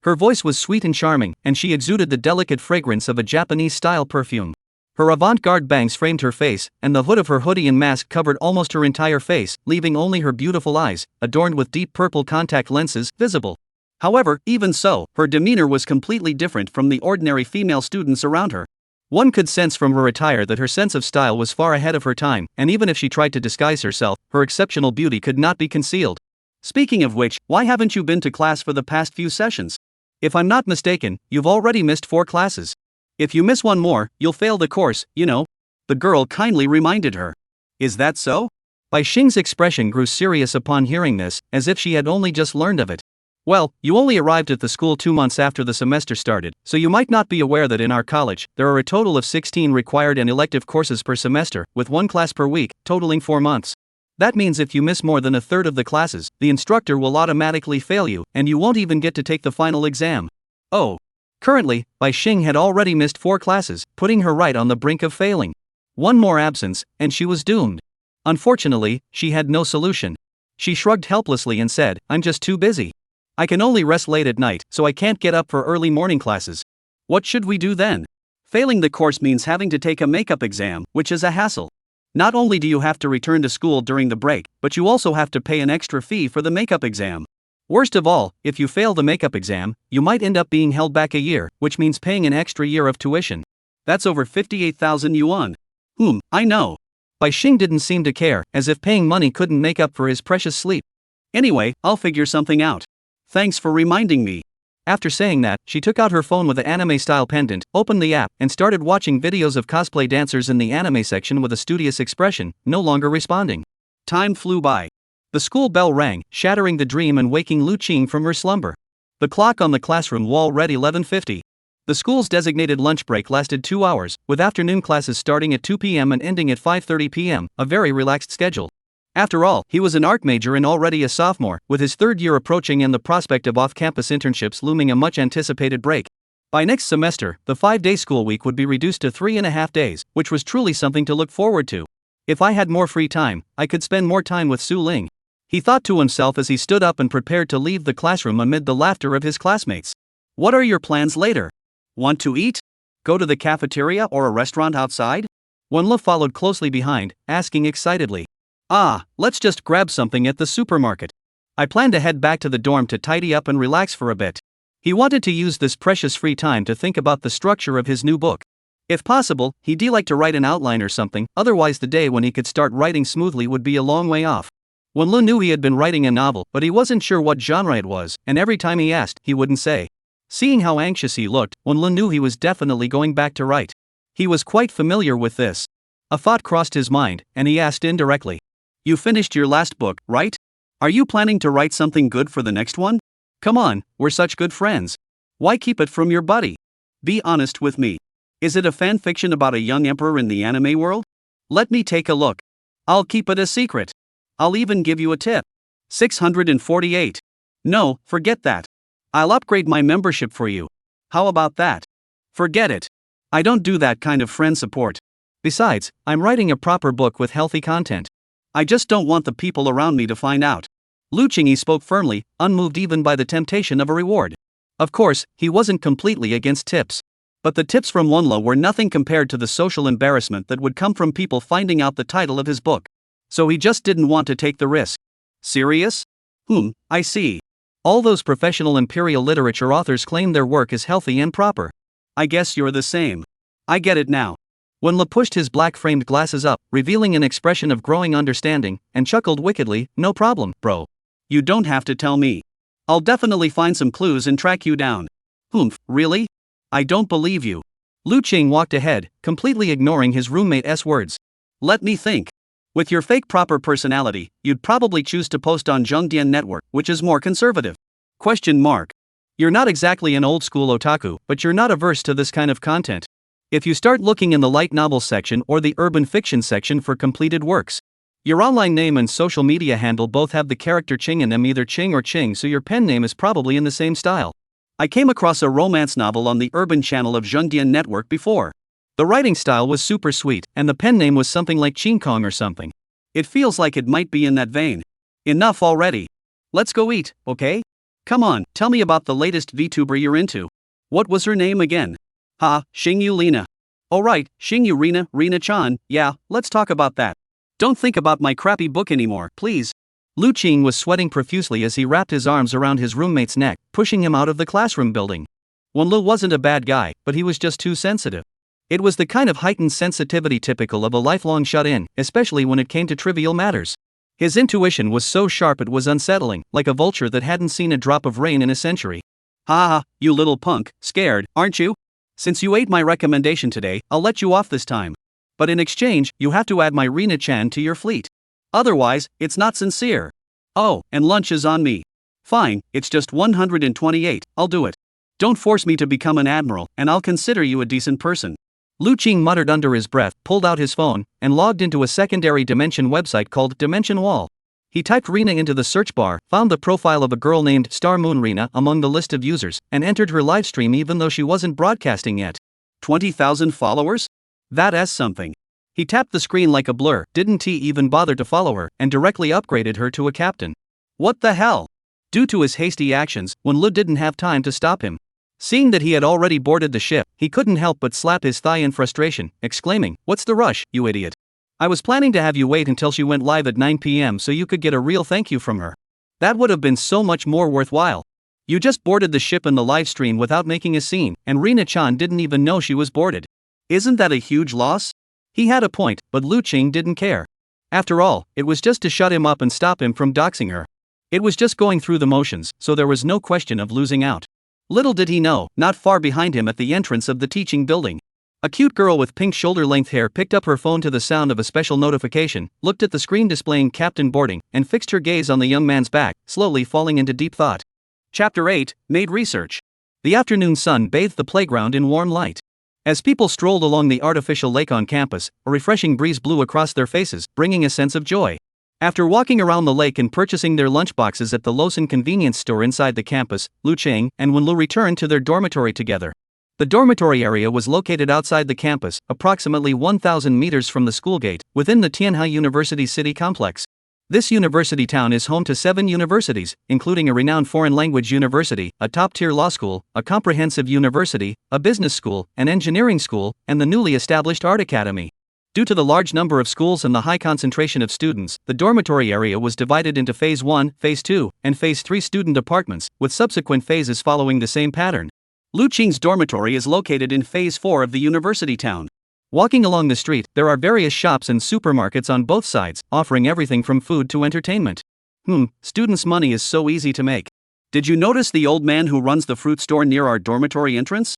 Her voice was sweet and charming, and she exuded the delicate fragrance of a Japanese-style perfume. Her avant-garde bangs framed her face, and the hood of her hoodie and mask covered almost her entire face, leaving only her beautiful eyes, adorned with deep purple contact lenses, visible. However, even so, her demeanor was completely different from the ordinary female students around her. One could sense from her attire that her sense of style was far ahead of her time, and even if she tried to disguise herself, her exceptional beauty could not be concealed. Speaking of which, why haven't you been to class for the past few sessions? If I'm not mistaken, you've already missed 4 classes. If you miss one more, you'll fail the course, you know. The girl kindly reminded her. Is that so? Bai Xing's expression grew serious upon hearing this, as if she had only just learned of it. Well, you only arrived at the school 2 months after the semester started, so you might not be aware that in our college, there are a total of 16 required and elective courses per semester, with 1 class per week, totaling 4 months. That means if you miss more than a third of the classes, the instructor will automatically fail you, and you won't even get to take the final exam. Oh. Currently, Bai Xing had already missed 4 classes, putting her right on the brink of failing. One more absence, and she was doomed. Unfortunately, she had no solution. She shrugged helplessly and said, "I'm just too busy. I can only rest late at night, so I can't get up for early morning classes." What should we do then? Failing the course means having to take a makeup exam, which is a hassle. Not only do you have to return to school during the break, but you also have to pay an extra fee for the makeup exam. Worst of all, if you fail the makeup exam, you might end up being held back a year, which means paying an extra year of tuition. That's over 58,000 yuan. I know. Bai Xing didn't seem to care, as if paying money couldn't make up for his precious sleep. Anyway, I'll figure something out. Thanks for reminding me. After saying that, she took out her phone with the anime-style pendant, opened the app, and started watching videos of cosplay dancers in the anime section with a studious expression, no longer responding. Time flew by. The school bell rang, shattering the dream and waking Lu Qing from her slumber. The clock on the classroom wall read 11:50. The school's designated lunch break lasted 2 hours, with afternoon classes starting at 2 p.m. and ending at 5:30 p.m., a very relaxed schedule. After all, he was an art major and already a sophomore, with his 3rd year approaching and the prospect of off-campus internships looming a much-anticipated break. By next semester, the 5-day school week would be reduced to 3.5 days, which was truly something to look forward to. If I had more free time, I could spend more time with Su Ling. He thought to himself as he stood up and prepared to leave the classroom amid the laughter of his classmates. What are your plans later? Want to eat? Go to the cafeteria or a restaurant outside? Wenle followed closely behind, asking excitedly. Let's just grab something at the supermarket. I plan to head back to the dorm to tidy up and relax for a bit. He wanted to use this precious free time to think about the structure of his new book. If possible, he'd like to write an outline or something, otherwise the day when he could start writing smoothly would be a long way off. Wenle knew he had been writing a novel, but he wasn't sure what genre it was, and every time he asked, he wouldn't say. Seeing how anxious he looked, Wenle knew he was definitely going back to write. He was quite familiar with this. A thought crossed his mind, and he asked indirectly. You finished your last book, right? Are you planning to write something good for the next one? Come on, we're such good friends. Why keep it from your buddy? Be honest with me. Is it a fan fiction about a young emperor in the anime world? Let me take a look. I'll keep it a secret. I'll even give you a tip. 648. No, forget that. I'll upgrade my membership for you. How about that? Forget it. I don't do that kind of friend support. Besides, I'm writing a proper book with healthy content. I just don't want the people around me to find out. Lu Qingyi spoke firmly, unmoved even by the temptation of a reward. Of course, he wasn't completely against tips. But the tips from Wenle were nothing compared to the social embarrassment that would come from people finding out the title of his book. So he just didn't want to take the risk. Serious? I see. All those professional imperial literature authors claim their work is healthy and proper. I guess you're the same. I get it now. Wenle pushed his black-framed glasses up, revealing an expression of growing understanding, and chuckled wickedly, no problem, bro. You don't have to tell me. I'll definitely find some clues and track you down. Really? I don't believe you. Lu Qing walked ahead, completely ignoring his roommate's words. Let me think. With your fake proper personality, you'd probably choose to post on Zhongdian Network, which is more conservative. You're not exactly an old-school otaku, but you're not averse to this kind of content. If you start looking in the light novel section or the urban fiction section for completed works. Your online name and social media handle both have the character Qing in them, either Qing or Qing, so your pen name is probably in the same style. I came across a romance novel on the urban channel of Zhongdian Network before. The writing style was super sweet, and the pen name was something like Qing Kong or something. It feels like it might be in that vein. Enough already. Let's go eat, okay? Come on, tell me about the latest VTuber you're into. What was her name again? Xingyu Lina. Oh right, Xingyu Rina-chan, yeah, let's talk about that. Don't think about my crappy book anymore, please. Lu Qing was sweating profusely as he wrapped his arms around his roommate's neck, pushing him out of the classroom building. Wenle wasn't a bad guy, but he was just too sensitive. It was the kind of heightened sensitivity typical of a lifelong shut-in, especially when it came to trivial matters. His intuition was so sharp it was unsettling, like a vulture that hadn't seen a drop of rain in a century. "Ha ha, you little punk, scared, aren't you? Since you ate my recommendation today, I'll let you off this time. But in exchange, you have to add my Rina-chan to your fleet. Otherwise, it's not sincere. Oh, and lunch is on me. Fine, it's just 128, I'll do it. Don't force me to become an admiral, and I'll consider you a decent person." Lu Qing muttered under his breath, pulled out his phone, and logged into a secondary dimension website called Dimension Wall. He typed Rina into the search bar, found the profile of a girl named Star Moon Rina among the list of users, and entered her livestream even though she wasn't broadcasting yet. 20,000 followers? That's something. He tapped the screen like a blur, didn't he even bother to follow her, and directly upgraded her to a captain. What the hell? Due to his hasty actions, Lu didn't have time to stop him. Seeing that he had already boarded the ship, he couldn't help but slap his thigh in frustration, exclaiming, "What's the rush, you idiot? I was planning to have you wait until she went live at 9 p.m. so you could get a real thank you from her. That would have been so much more worthwhile. You just boarded the ship in the live stream without making a scene, and Rina-chan didn't even know she was boarded. Isn't that a huge loss?" He had a point, but Lu Qing didn't care. After all, it was just to shut him up and stop him from doxing her. It was just going through the motions, so there was no question of losing out. Little did he know, not far behind him at the entrance of the teaching building, a cute girl with pink shoulder-length hair picked up her phone to the sound of a special notification, looked at the screen displaying Captain Boarding, and fixed her gaze on the young man's back, slowly falling into deep thought. Chapter 8, Made Research. The afternoon sun bathed the playground in warm light. As people strolled along the artificial lake on campus, a refreshing breeze blew across their faces, bringing a sense of joy. After walking around the lake and purchasing their lunchboxes at the Lawson convenience store inside the campus, Lu Qing and Lu returned to their dormitory together. The dormitory area was located outside the campus, approximately 1,000 meters from the school gate, within the Tianhe University city complex. This university town is home to 7 universities, including a renowned foreign language university, a top-tier law school, a comprehensive university, a business school, an engineering school, and the newly established art academy. Due to the large number of schools and the high concentration of students, the dormitory area was divided into Phase 1, Phase 2, and Phase 3 student apartments, with subsequent phases following the same pattern. Lu Qing's dormitory is located in Phase 4 of the university town. Walking along the street, there are various shops and supermarkets on both sides, offering everything from food to entertainment. Students' money is so easy to make. Did you notice the old man who runs the fruit store near our dormitory entrance?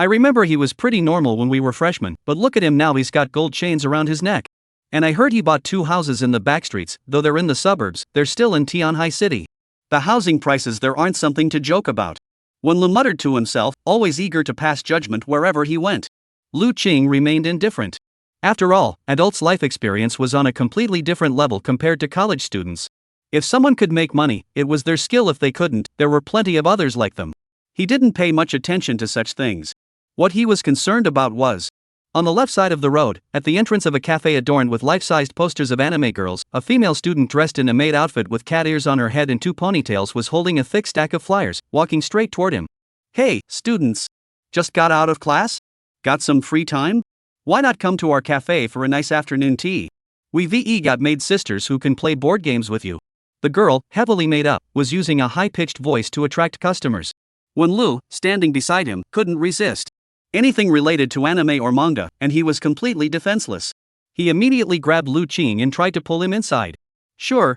I remember he was pretty normal when we were freshmen, but look at him now, he's got gold chains around his neck. And I heard he bought 2 houses in the backstreets, though they're in the suburbs, they're still in Tianhe City. The housing prices there aren't something to joke about. Lu muttered to himself, always eager to pass judgment wherever he went. Lu Qing remained indifferent. After all, adults' life experience was on a completely different level compared to college students. If someone could make money, it was their skill. If they couldn't, there were plenty of others like them. He didn't pay much attention to such things. What he was concerned about was, on the left side of the road, at the entrance of a cafe adorned with life-sized posters of anime girls, a female student dressed in a maid outfit with cat ears on her head and 2 ponytails was holding a thick stack of flyers, walking straight toward him. "Hey, students! Just got out of class? Got some free time? Why not come to our cafe for a nice afternoon tea? We've got maid sisters who can play board games with you." The girl, heavily made up, was using a high-pitched voice to attract customers. When Lu, standing beside him, couldn't resist anything related to anime or manga, and he was completely defenseless. He immediately grabbed Lu Qing and tried to pull him inside. Sure.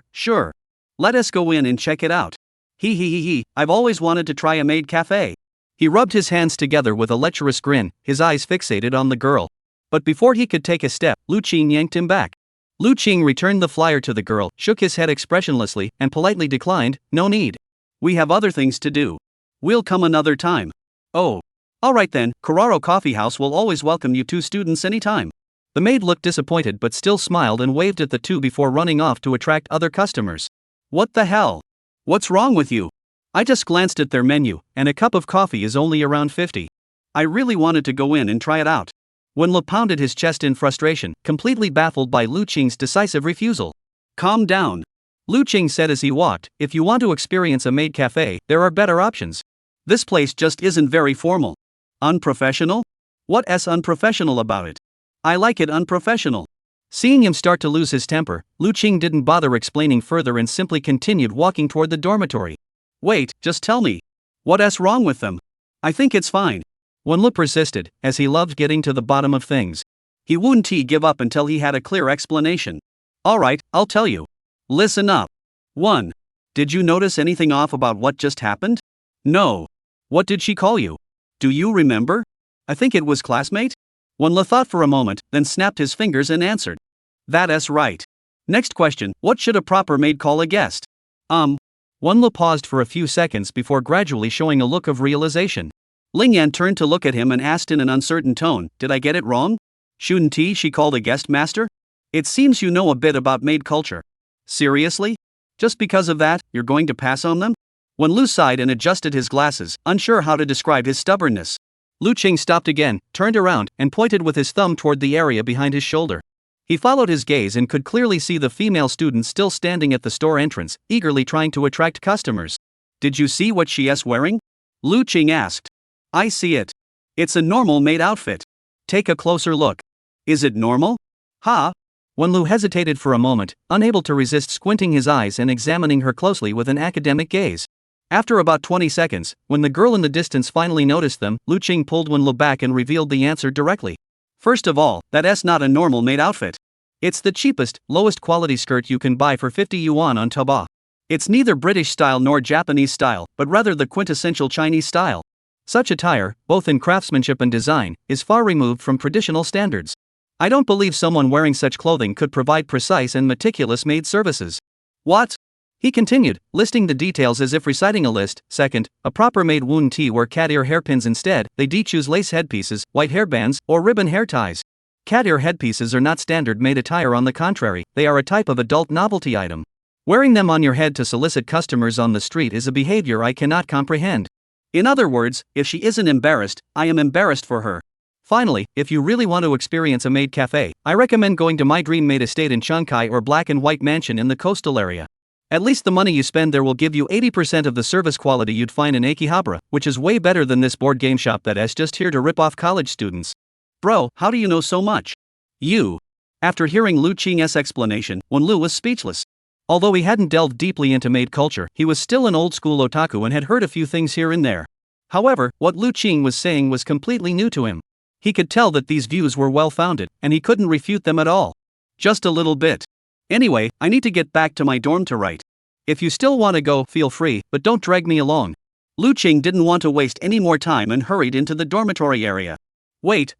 Let us go in and check it out. I've always wanted to try a maid cafe." He rubbed his hands together with a lecherous grin, his eyes fixated on the girl. But before he could take a step, Lu Qing yanked him back. Lu Qing returned the flyer to the girl, shook his head expressionlessly, and politely declined, "No need. We have other things to do. We'll come another time." "Oh. Alright then, Carraro Coffee House will always welcome you 2 students anytime." The maid looked disappointed but still smiled and waved at the 2 before running off to attract other customers. "What the hell? What's wrong with you? I just glanced at their menu, and a cup of coffee is only around 50. I really wanted to go in and try it out." Lu pounded his chest in frustration, completely baffled by Lu Qing's decisive refusal. "Calm down," Lu Qing said as he walked. "If you want to experience a maid cafe, there are better options. This place just isn't very formal." "Unprofessional? What's unprofessional about it? I like it unprofessional." Seeing him start to lose his temper, Lu Qing didn't bother explaining further and simply continued walking toward the dormitory. "Wait, just tell me. What's wrong with them? I think it's fine." Wenlu persisted, as he loved getting to the bottom of things. He wouldn't give up until he had a clear explanation. Alright, I'll tell you. Listen up. 1. Did you notice anything off about what just happened? No. What did she call you? Do you remember? I think it was classmate? Wenlu thought for a moment, then snapped his fingers and answered. That's right. Next question, what should a proper maid call a guest? Wenlu paused for a few seconds before gradually showing a look of realization. Lingyan turned to look at him and asked in an uncertain tone, did I get it wrong? Shouldn't she called a guest master? It seems you know a bit about maid culture. Seriously? Just because of that, you're going to pass on them? Wenlu sighed and adjusted his glasses, unsure how to describe his stubbornness. Lu Qing stopped again, turned around, and pointed with his thumb toward the area behind his shoulder. He followed his gaze and could clearly see the female student still standing at the store entrance, eagerly trying to attract customers. Did you see what she's wearing? Lu Qing asked. I see it. It's a normal maid outfit. Take a closer look. Is it normal? Ha? Wenlu hesitated for a moment, unable to resist squinting his eyes and examining her closely with an academic gaze. After about 20 seconds, when the girl in the distance finally noticed them, Lu Qing pulled Wenlu back and revealed the answer directly. First of all, that's not a normal maid outfit. It's the cheapest, lowest quality skirt you can buy for 50 yuan on Taobao. It's neither British style nor Japanese style, but rather the quintessential Chinese style. Such attire, both in craftsmanship and design, is far removed from traditional standards. I don't believe someone wearing such clothing could provide precise and meticulous maid services. What? He continued, listing the details as if reciting a list. Second, a proper maid wouldn't wear cat ear hairpins instead, they choose lace headpieces, white hairbands, or ribbon hair ties. Cat ear headpieces are not standard maid attire, on the contrary, they are a type of adult novelty item. Wearing them on your head to solicit customers on the street is a behavior I cannot comprehend. In other words, if she isn't embarrassed, I am embarrassed for her. Finally, if you really want to experience a maid cafe, I recommend going to my dream maid estate in Shanghai or Black and White Mansion in the coastal area. At least the money you spend there will give you 80% of the service quality you'd find in Akihabara, which is way better than this board game shop that's just here to rip off college students. Bro, how do you know so much? You. After hearing Lu Qing's explanation, Wenlu was speechless. Although he hadn't delved deeply into maid culture, he was still an old-school otaku and had heard a few things here and there. However, what Lu Qing was saying was completely new to him. He could tell that these views were well-founded, and he couldn't refute them at all. Just a little bit. Anyway, I need to get back to my dorm to write. If you still want to go, feel free, but don't drag me along. Lu Qing didn't want to waste any more time and hurried into the dormitory area. Wait.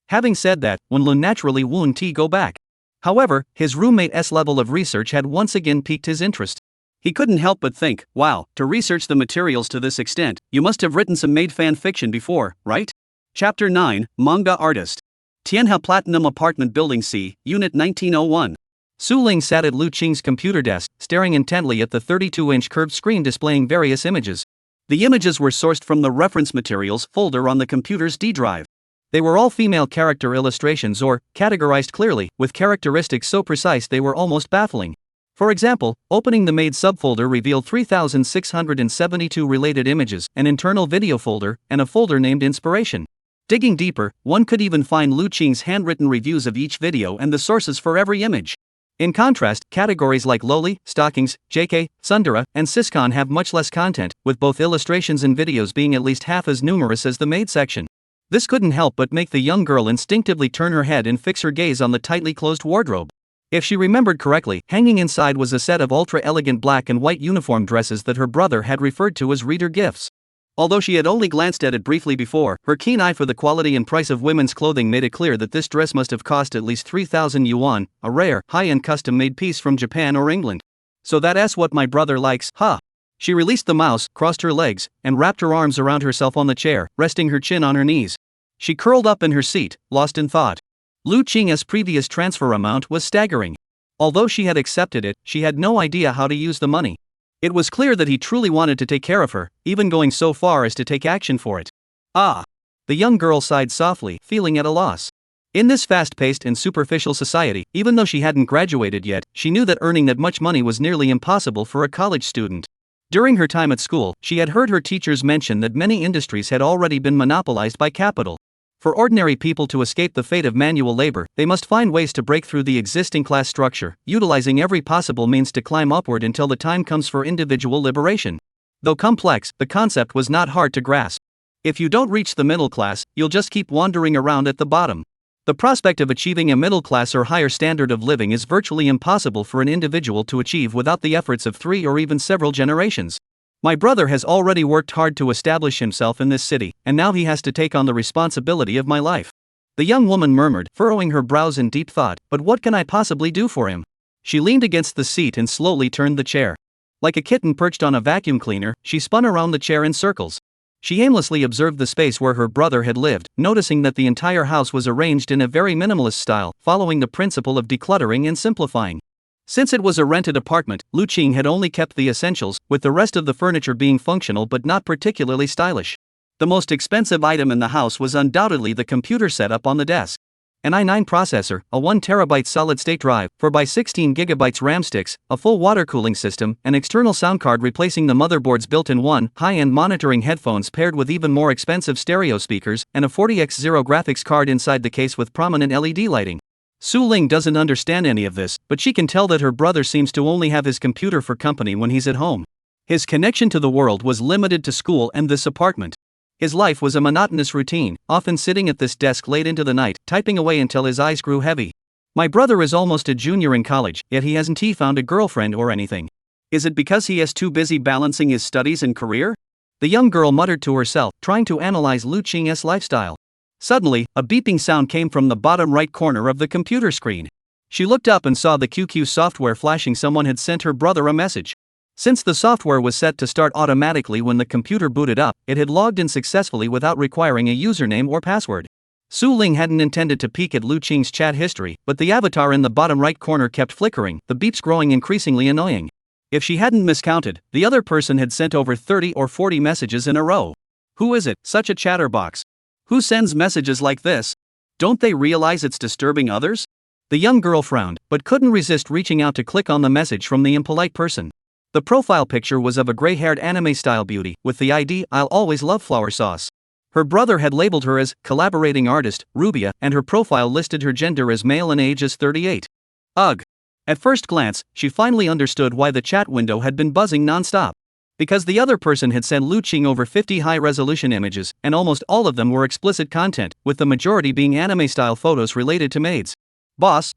Having said that, Wenlu naturally wouldn't go back. However, his roommate's level of research had once again piqued his interest. He couldn't help but think, wow, to research the materials to this extent, you must have written some maid fan fiction before, right? Chapter 9, Manga Artist. Tianhe Platinum Apartment Building C, Unit 1901. Su Ling sat at Lu Qing's computer desk, staring intently at the 32-inch curved screen displaying various images. The images were sourced from the reference materials folder on the computer's D drive. They were all female character illustrations or, categorized clearly, with characteristics so precise they were almost baffling. For example, opening the maid subfolder revealed 3,672 related images, an internal video folder, and a folder named Inspiration. Digging deeper, one could even find Lu Qing's handwritten reviews of each video and the sources for every image. In contrast, categories like loli, stockings, JK, tsundere, and siscon have much less content, with both illustrations and videos being at least half as numerous as the maid section. This couldn't help but make the young girl instinctively turn her head and fix her gaze on the tightly closed wardrobe. If she remembered correctly, hanging inside was a set of ultra-elegant black and white uniform dresses that her brother had referred to as reader gifts. Although she had only glanced at it briefly before, her keen eye for the quality and price of women's clothing made it clear that this dress must have cost at least 3,000 yuan, a rare, high-end custom-made piece from Japan or England. So that's what my brother likes, huh? She released the mouse, crossed her legs, and wrapped her arms around herself on the chair, resting her chin on her knees. She curled up in her seat, lost in thought. Lu Qing's previous transfer amount was staggering. Although she had accepted it, she had no idea how to use the money. It was clear that he truly wanted to take care of her, even going so far as to take action for it. Ah! The young girl sighed softly, feeling at a loss. In this fast-paced and superficial society, even though she hadn't graduated yet, she knew that earning that much money was nearly impossible for a college student. During her time at school, she had heard her teachers mention that many industries had already been monopolized by capital. For ordinary people to escape the fate of manual labor, they must find ways to break through the existing class structure, utilizing every possible means to climb upward until the time comes for individual liberation. Though complex, the concept was not hard to grasp. If you don't reach the middle class, you'll just keep wandering around at the bottom. The prospect of achieving a middle class or higher standard of living is virtually impossible for an individual to achieve without the efforts of 3 or even several generations. My brother has already worked hard to establish himself in this city, and now he has to take on the responsibility of my life. The young woman murmured, furrowing her brows in deep thought, but what can I possibly do for him? She leaned against the seat and slowly turned the chair. Like a kitten perched on a vacuum cleaner, she spun around the chair in circles. She aimlessly observed the space where her brother had lived, noticing that the entire house was arranged in a very minimalist style, following the principle of decluttering and simplifying. Since it was a rented apartment, Lu Qing had only kept the essentials, with the rest of the furniture being functional but not particularly stylish. The most expensive item in the house was undoubtedly the computer setup on the desk. An i9 processor, a 1TB solid-state drive, 4x16GB RAM sticks, a full water cooling system, an external sound card replacing the motherboard's built-in high-end monitoring headphones paired with even more expensive stereo speakers, and a 40x0 graphics card inside the case with prominent LED lighting. Su Ling doesn't understand any of this, but she can tell that her brother seems to only have his computer for company when he's at home. His connection to the world was limited to school and this apartment. His life was a monotonous routine, often sitting at this desk late into the night, typing away until his eyes grew heavy. My brother is almost a junior in college, yet he hasn't found a girlfriend or anything. Is it because he is too busy balancing his studies and career? The young girl muttered to herself, trying to analyze Lu Qing's lifestyle. Suddenly, a beeping sound came from the bottom right corner of the computer screen. She looked up and saw the QQ software flashing. Someone had sent her brother a message. Since the software was set to start automatically when the computer booted up, it had logged in successfully without requiring a username or password. Su Ling hadn't intended to peek at Lu Qing's chat history, but the avatar in the bottom right corner kept flickering, the beeps growing increasingly annoying. If she hadn't miscounted, the other person had sent over 30 or 40 messages in a row. Who is it, such a chatterbox? Who sends messages like this? Don't they realize it's disturbing others? The young girl frowned, but couldn't resist reaching out to click on the message from the impolite person. The profile picture was of a gray-haired anime-style beauty, with the ID, "I'll always love flower sauce." Her brother had labeled her as collaborating artist, Rubia, and her profile listed her gender as male and age as 38. Ugh. At first glance, she finally understood why the chat window had been buzzing non-stop. Because the other person had sent Lu Qing over 50 high-resolution images, and almost all of them were explicit content, with the majority being anime-style photos related to maids. Boss,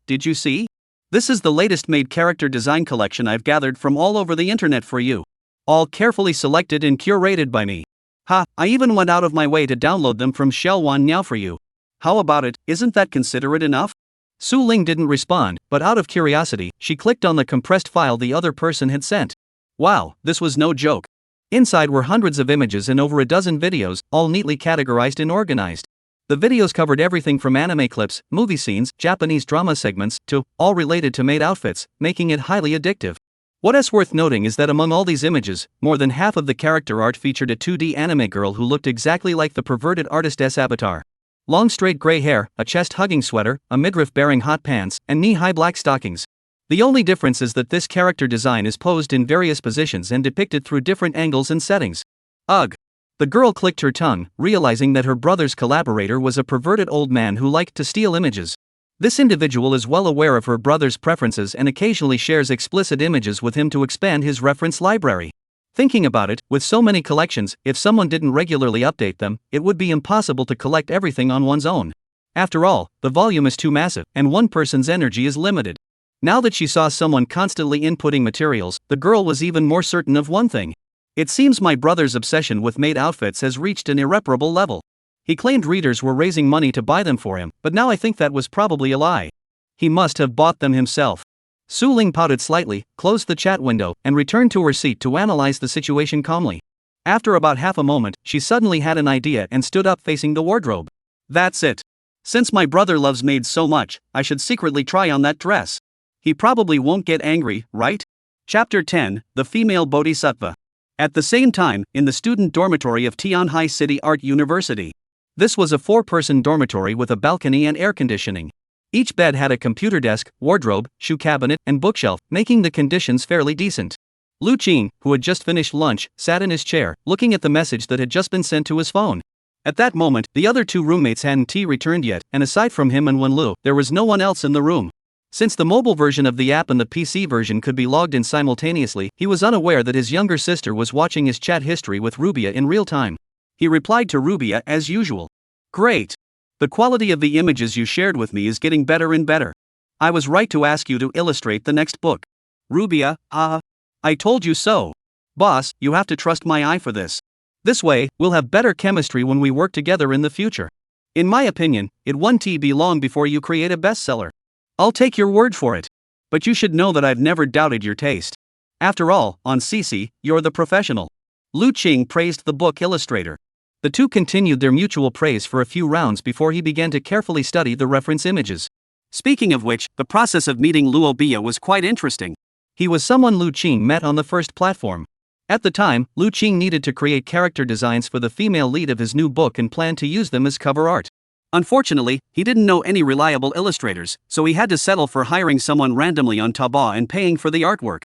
did you see? This is the latest maid character design collection I've gathered from all over the internet for you. All carefully selected and curated by me. Ha, I even went out of my way to download them from Shelwan Now for you. How about it, isn't that considerate enough? Su Ling didn't respond, but out of curiosity, she clicked on the compressed file the other person had sent. Wow, this was no joke. Inside were hundreds of images and over a dozen videos, all neatly categorized and organized. The videos covered everything from anime clips, movie scenes, Japanese drama segments, to all related to maid outfits, making it highly addictive. What is worth noting is that among all these images, more than half of the character art featured a 2D anime girl who looked exactly like the perverted artist's avatar. Long straight gray hair, a chest-hugging sweater, a midriff-bearing hot pants, and knee-high black stockings. The only difference is that this character design is posed in various positions and depicted through different angles and settings. Ugh. The girl clicked her tongue, realizing that her brother's collaborator was a perverted old man who liked to steal images. This individual is well aware of her brother's preferences and occasionally shares explicit images with him to expand his reference library. Thinking about it, with so many collections, if someone didn't regularly update them, it would be impossible to collect everything on one's own. After all, the volume is too massive, and one person's energy is limited. Now that she saw someone constantly inputting materials, the girl was even more certain of one thing. It seems my brother's obsession with maid outfits has reached an irreparable level. He claimed readers were raising money to buy them for him, but now I think that was probably a lie. He must have bought them himself. Su Ling pouted slightly, closed the chat window, and returned to her seat to analyze the situation calmly. After about half a moment, she suddenly had an idea and stood up facing the wardrobe. That's it. Since my brother loves maids so much, I should secretly try on that dress. He probably won't get angry, right? Chapter 10, The Female Bodhisattva. At the same time, in the student dormitory of Tianhai City Art University. This was a 4-person dormitory with a balcony and air conditioning. Each bed had a computer desk, wardrobe, shoe cabinet, and bookshelf, making the conditions fairly decent. Lu Qing, who had just finished lunch, sat in his chair, looking at the message that had just been sent to his phone. At that moment, the other 2 roommates hadn't returned yet, and aside from him and Wenlu, there was no one else in the room. Since the mobile version of the app and the PC version could be logged in simultaneously, he was unaware that his younger sister was watching his chat history with Rubia in real time. He replied to Rubia as usual. Great. The quality of the images you shared with me is getting better and better. I was right to ask you to illustrate the next book. Rubia, I told you so. Boss, you have to trust my eye for this. This way, we'll have better chemistry when we work together in the future. In my opinion, it won't be long before you create a bestseller. I'll take your word for it. But you should know that I've never doubted your taste. After all, on CC, you're the professional. Lu Qing praised the book illustrator. The two continued their mutual praise for a few rounds before he began to carefully study the reference images. Speaking of which, the process of meeting Luo Bia was quite interesting. He was someone Lu Qing met on the first platform. At the time, Lu Qing needed to create character designs for the female lead of his new book and planned to use them as cover art. Unfortunately, he didn't know any reliable illustrators, so he had to settle for hiring someone randomly on Taobao and paying for the artwork.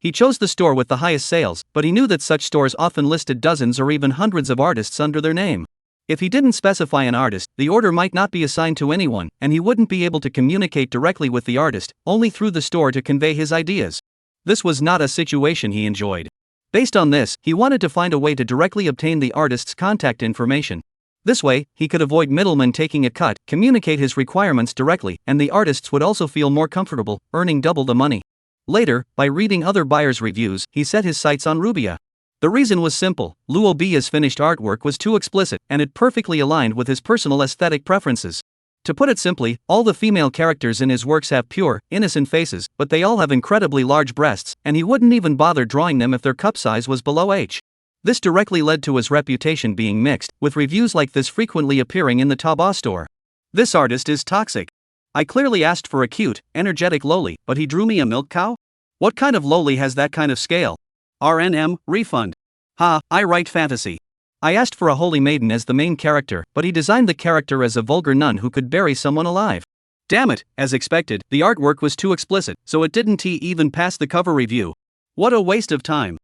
He chose the store with the highest sales, but he knew that such stores often listed dozens or even hundreds of artists under their name. If he didn't specify an artist, the order might not be assigned to anyone, and he wouldn't be able to communicate directly with the artist, only through the store to convey his ideas. This was not a situation he enjoyed. Based on this, he wanted to find a way to directly obtain the artist's contact information. This way, he could avoid middlemen taking a cut, communicate his requirements directly, and the artists would also feel more comfortable, earning double the money. Later, by reading other buyers' reviews, he set his sights on Rubia. The reason was simple: Luo Bia's finished artwork was too explicit, and it perfectly aligned with his personal aesthetic preferences. To put it simply, all the female characters in his works have pure, innocent faces, but they all have incredibly large breasts, and he wouldn't even bother drawing them if their cup size was below H. This directly led to his reputation being mixed, with reviews like this frequently appearing in the Taobao store. This artist is toxic. I clearly asked for a cute, energetic loli, but he drew me a milk cow? What kind of loli has that kind of scale? RNM, refund. I write fantasy. I asked for a holy maiden as the main character, but he designed the character as a vulgar nun who could bury someone alive. Damn it, as expected, the artwork was too explicit, so it didn't even pass the cover review. What a waste of time.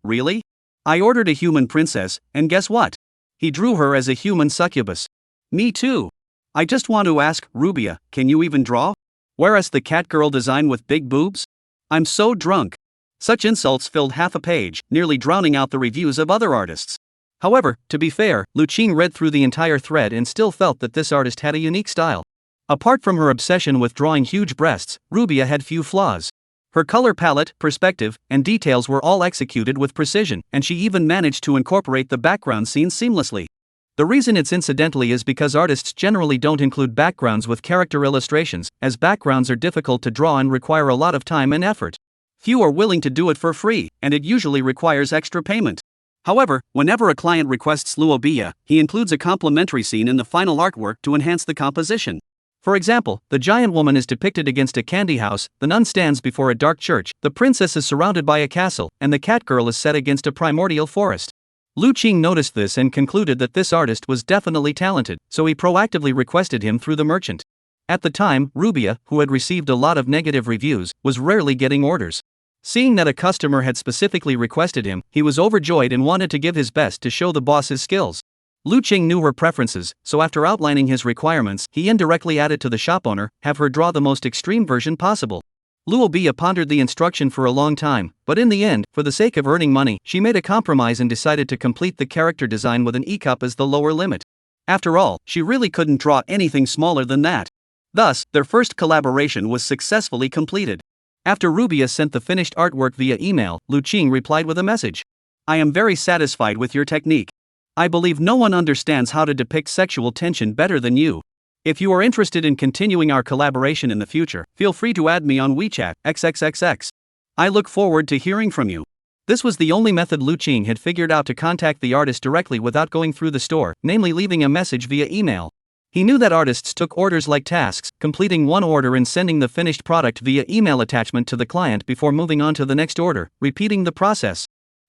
Really? I ordered a human princess, and guess what? He drew her as a human succubus. Me too. I just want to ask, Rubia, can you even draw? Whereas the cat girl design with big boobs? I'm so drunk. Such insults filled half a page, nearly drowning out the reviews of other artists. However, to be fair, Lu Qing read through the entire thread and still felt that this artist had a unique style. Apart from her obsession with drawing huge breasts, Rubia had few flaws. Her color palette, perspective, and details were all executed with precision, and she even managed to incorporate the background scenes seamlessly. The reason it's incidentally is because artists generally don't include backgrounds with character illustrations, as backgrounds are difficult to draw and require a lot of time and effort. Few are willing to do it for free, and it usually requires extra payment. However, whenever a client requests Luo Bia, he includes a complimentary scene in the final artwork to enhance the composition. For example, the giant woman is depicted against a candy house, the nun stands before a dark church, the princess is surrounded by a castle, and the cat girl is set against a primordial forest. Lu Qing noticed this and concluded that this artist was definitely talented, so he proactively requested him through the merchant. At the time, Rubia, who had received a lot of negative reviews, was rarely getting orders. Seeing that a customer had specifically requested him, he was overjoyed and wanted to give his best to show the boss his skills. Lu Qing knew her preferences, so after outlining his requirements, he indirectly added to the shop owner, have her draw the most extreme version possible. Luo Bia pondered the instruction for a long time, but in the end, for the sake of earning money, she made a compromise and decided to complete the character design with an E-cup as the lower limit. After all, she really couldn't draw anything smaller than that. Thus, their first collaboration was successfully completed. After Rubia sent the finished artwork via email, Lu Qing replied with a message. I am very satisfied with your technique. I believe no one understands how to depict sexual tension better than you. If you are interested in continuing our collaboration in the future, feel free to add me on WeChat, XXXX. I look forward to hearing from you. This was the only method Lu Qing had figured out to contact the artist directly without going through the store, namely leaving a message via email. He knew that artists took orders like tasks, completing one order and sending the finished product via email attachment to the client before moving on to the next order, repeating the process.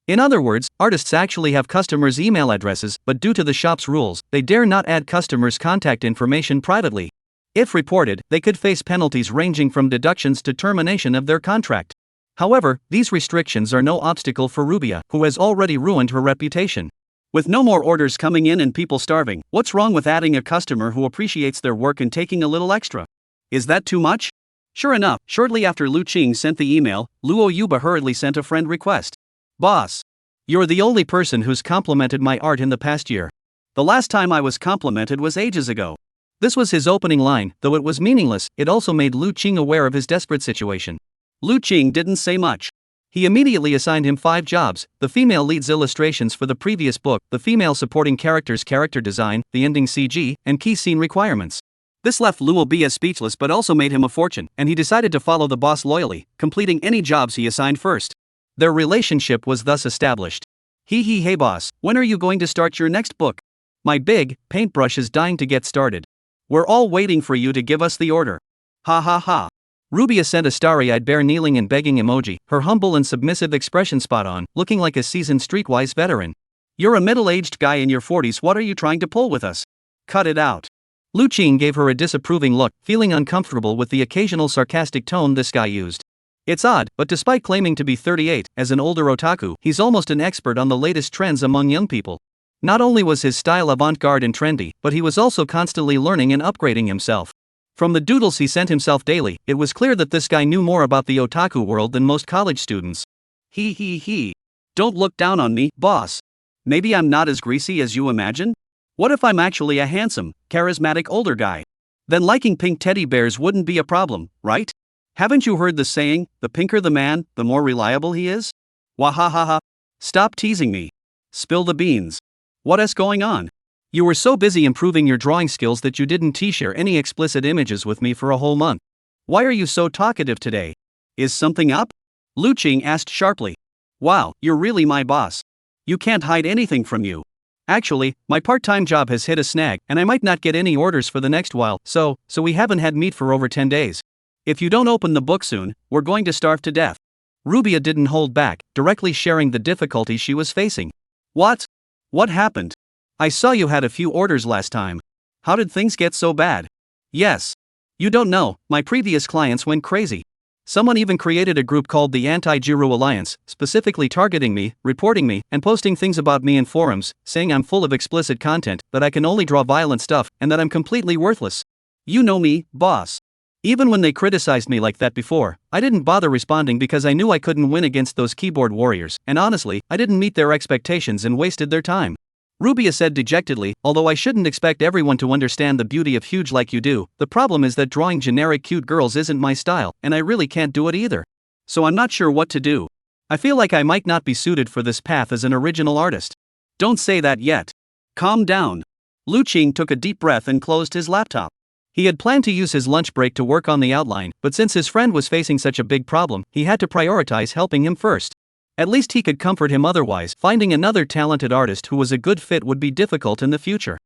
In other words, artists actually have customers' email addresses, but due to the shop's rules, they dare not add customers' contact information privately. If reported, they could face penalties ranging from deductions to termination of their contract. However, these restrictions are no obstacle for Rubia, who has already ruined her reputation. With no more orders coming in and people starving, what's wrong with adding a customer who appreciates their work and taking a little extra? Is that too much? Sure enough, shortly after Lu Qing sent the email, Luo Yuba hurriedly sent a friend request. Boss. You're the only person who's complimented my art in the past year. The last time I was complimented was ages ago. This was his opening line, though it was meaningless. It also made Lu Qing aware of his desperate situation. Lu Qing didn't say much. He immediately assigned him 5 jobs: the female lead's illustrations for the previous book, the female supporting character's character design, the ending CG, and key scene requirements. This left Luo Bia speechless but also made him a fortune, and he decided to follow the boss loyally, completing any jobs he assigned first. Their relationship was thus established. Hey boss, when are you going to start your next book? My big paintbrush is dying to get started. We're all waiting for you to give us the order. Ha ha ha. Rubia sent a starry-eyed bear kneeling and begging emoji, her humble and submissive expression spot on, looking like a seasoned streetwise veteran. You're a middle-aged guy in your 40s, what are you trying to pull with us? Cut it out. Lu Qing gave her a disapproving look, feeling uncomfortable with the occasional sarcastic tone this guy used. It's odd, but despite claiming to be 38, as an older otaku, he's almost an expert on the latest trends among young people. Not only was his style avant-garde and trendy, but he was also constantly learning and upgrading himself. From the doodles he sent himself daily, it was clear that this guy knew more about the otaku world than most college students. He. Don't look down on me, boss. Maybe I'm not as greasy as you imagine? What if I'm actually a handsome, charismatic older guy? Then liking pink teddy bears wouldn't be a problem, right? Haven't you heard the saying, the pinker the man, the more reliable he is? Wahahaha. Stop teasing me. Spill the beans. What's going on? You were so busy improving your drawing skills that you didn't share any explicit images with me for a whole month. Why are you so talkative today? Is something up? Lu Qing asked sharply. Wow, you're really my boss. You can't hide anything from you. Actually, my part-time job has hit a snag, and I might not get any orders for the next while, so we haven't had meat for over 10 days. If you don't open the book soon, we're going to starve to death. Rubia didn't hold back, directly sharing the difficulties she was facing. What? What happened? I saw you had a few orders last time. How did things get so bad? Yes. You don't know, my previous clients went crazy. Someone even created a group called the Anti-Jiru Alliance, specifically targeting me, reporting me, and posting things about me in forums, saying I'm full of explicit content, that I can only draw violent stuff, and that I'm completely worthless. You know me, boss. Even when they criticized me like that before, I didn't bother responding because I knew I couldn't win against those keyboard warriors, and honestly, I didn't meet their expectations and wasted their time. Rubia said dejectedly, although I shouldn't expect everyone to understand the beauty of huge like you do, the problem is that drawing generic cute girls isn't my style, and I really can't do it either. So I'm not sure what to do. I feel like I might not be suited for this path as an original artist. Don't say that yet. Calm down. Lu Qing took a deep breath and closed his laptop. He had planned to use his lunch break to work on the outline, but since his friend was facing such a big problem, he had to prioritize helping him first. At least he could comfort him otherwise. Finding another talented artist who was a good fit would be difficult in the future.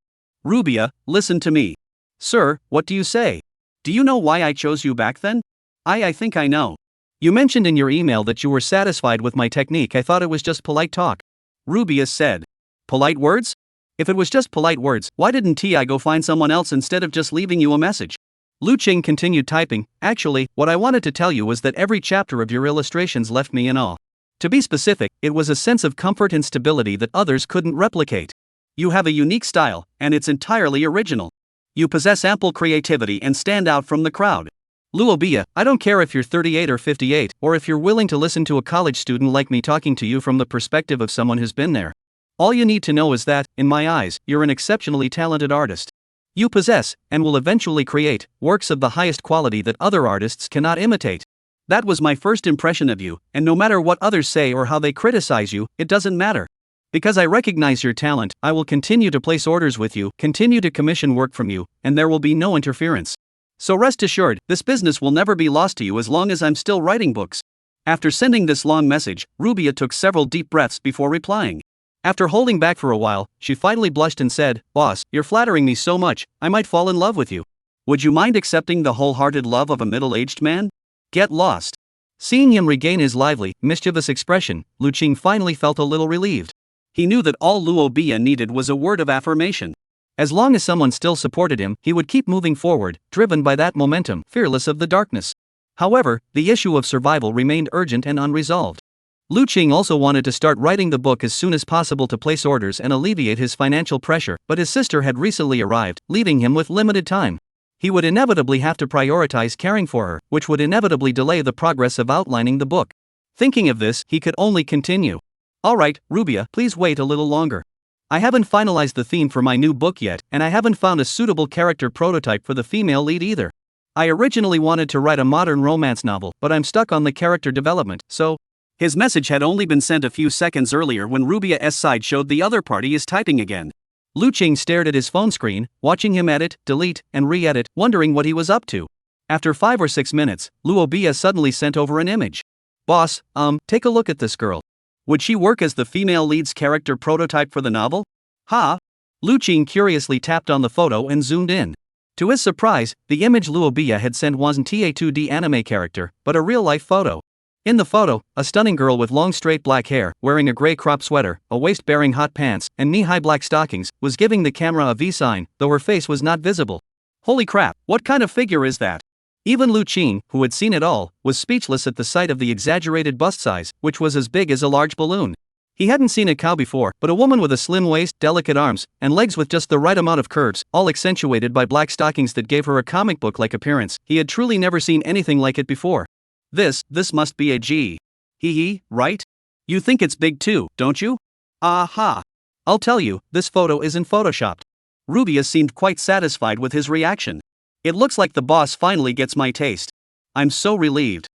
Rubia, listen to me. Sir, what do you say? Do you know why I chose you back then? I think I know. You mentioned in your email that you were satisfied with my technique. I thought it was just polite talk. Rubia said. Polite words? If it was just polite words, why didn't I go find someone else instead of just leaving you a message? Lu Qing continued typing. Actually, what I wanted to tell you was that every chapter of your illustrations left me in awe. To be specific, it was a sense of comfort and stability that others couldn't replicate. You have a unique style, and it's entirely original. You possess ample creativity and stand out from the crowd. Luobia, I don't care if you're 38 or 58, or if you're willing to listen to a college student like me talking to you from the perspective of someone who's been there. All you need to know is that, in my eyes, you're an exceptionally talented artist. You possess, and will eventually create, works of the highest quality that other artists cannot imitate. That was my first impression of you, and no matter what others say or how they criticize you, it doesn't matter. Because I recognize your talent, I will continue to place orders with you, continue to commission work from you, and there will be no interference. So rest assured, this business will never be lost to you as long as I'm still writing books. After sending this long message, Rubia took several deep breaths before replying. After holding back for a while, she finally blushed and said, "Boss, you're flattering me so much, I might fall in love with you. Would you mind accepting the wholehearted love of a middle-aged man? Get lost." Seeing him regain his lively, mischievous expression, Lu Qing finally felt a little relieved. He knew that all Luobia needed was a word of affirmation. As long as someone still supported him, he would keep moving forward, driven by that momentum, fearless of the darkness. However, the issue of survival remained urgent and unresolved. Lu Qing also wanted to start writing the book as soon as possible to place orders and alleviate his financial pressure, but his sister had recently arrived, leaving him with limited time. He would inevitably have to prioritize caring for her, which would inevitably delay the progress of outlining the book. Thinking of this, he could only continue. Alright, Rubia, please wait a little longer. I haven't finalized the theme for my new book yet, and I haven't found a suitable character prototype for the female lead either. I originally wanted to write a modern romance novel, but I'm stuck on the character development, so. His message had only been sent a few seconds earlier when Rubia's side showed the other party is typing again. Lu Qing stared at his phone screen, watching him edit, delete, and re-edit, wondering what he was up to. After 5 or 6 minutes, Luobia suddenly sent over an image. Boss, take a look at this girl. Would she work as the female lead's character prototype for the novel? Ha! Lu Qing curiously tapped on the photo and zoomed in. To his surprise, the image Luobia had sent wasn't a 2D anime character, but a real-life photo. In the photo, a stunning girl with long straight black hair, wearing a gray crop sweater, a waist-bearing hot pants, and knee-high black stockings, was giving the camera a V sign, though her face was not visible. Holy crap, what kind of figure is that? Even Lu Qing, who had seen it all, was speechless at the sight of the exaggerated bust size, which was as big as a large balloon. He hadn't seen a cow before, but a woman with a slim waist, delicate arms, and legs with just the right amount of curves, all accentuated by black stockings that gave her a comic book-like appearance. He had truly never seen anything like it before. This must be a G. Hee, right? You think it's big too, don't you? Aha! I'll tell you, this photo isn't photoshopped. Rubia seemed quite satisfied with his reaction. It looks like the boss finally gets my taste. I'm so relieved.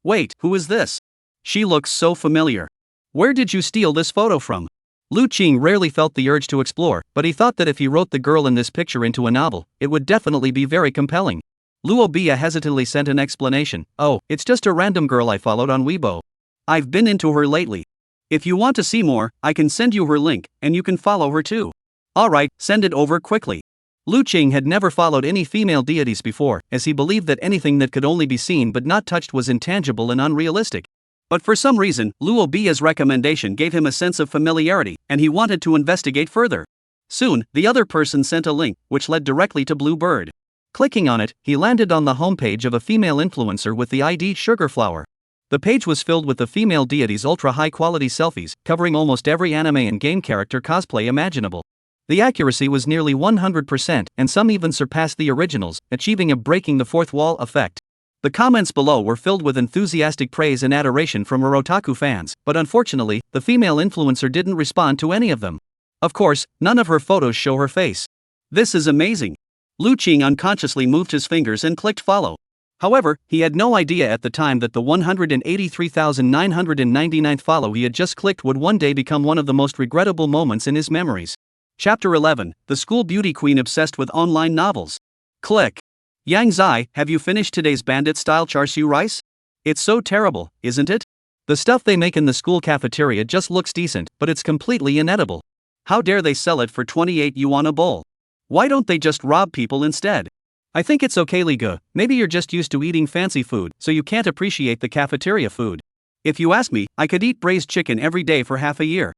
Wait, who is this? She looks so familiar. Where did you steal this photo from? Lu Qing rarely felt the urge to explore, but he thought that if he wrote the girl in this picture into a novel, it would definitely be very compelling. Luobia hesitantly sent an explanation. Oh, it's just a random girl I followed on Weibo. I've been into her lately. If you want to see more, I can send you her link, and you can follow her too. Alright, send it over quickly. Lu Qing had never followed any female deities before, as he believed that anything that could only be seen but not touched was intangible and unrealistic. But for some reason, Luobia's recommendation gave him a sense of familiarity, and he wanted to investigate further. Soon, the other person sent a link, which led directly to Blue Bird. Clicking on it, he landed on the homepage of a female influencer with the ID Sugarflower. The page was filled with the female deity's ultra-high-quality selfies, covering almost every anime and game character cosplay imaginable. The accuracy was nearly 100%, and some even surpassed the originals, achieving a breaking the fourth wall effect. The comments below were filled with enthusiastic praise and adoration from her otaku fans, but unfortunately, the female influencer didn't respond to any of them. Of course, none of her photos show her face. This is amazing. Lu Qing unconsciously moved his fingers and clicked follow. However, he had no idea at the time that the 183,999th follow he had just clicked would one day become one of the most regrettable moments in his memories. Chapter 11, The School Beauty Queen Obsessed with Online Novels. Click. Yang Zai, have you finished today's bandit-style char siu rice? It's so terrible, isn't it? The stuff they make in the school cafeteria just looks decent, but it's completely inedible. How dare they sell it for 28 yuan a bowl? Why don't they just rob people instead? I think it's okay, Liga. Maybe you're just used to eating fancy food, so you can't appreciate the cafeteria food. If you ask me, I could eat braised chicken every day for half a year.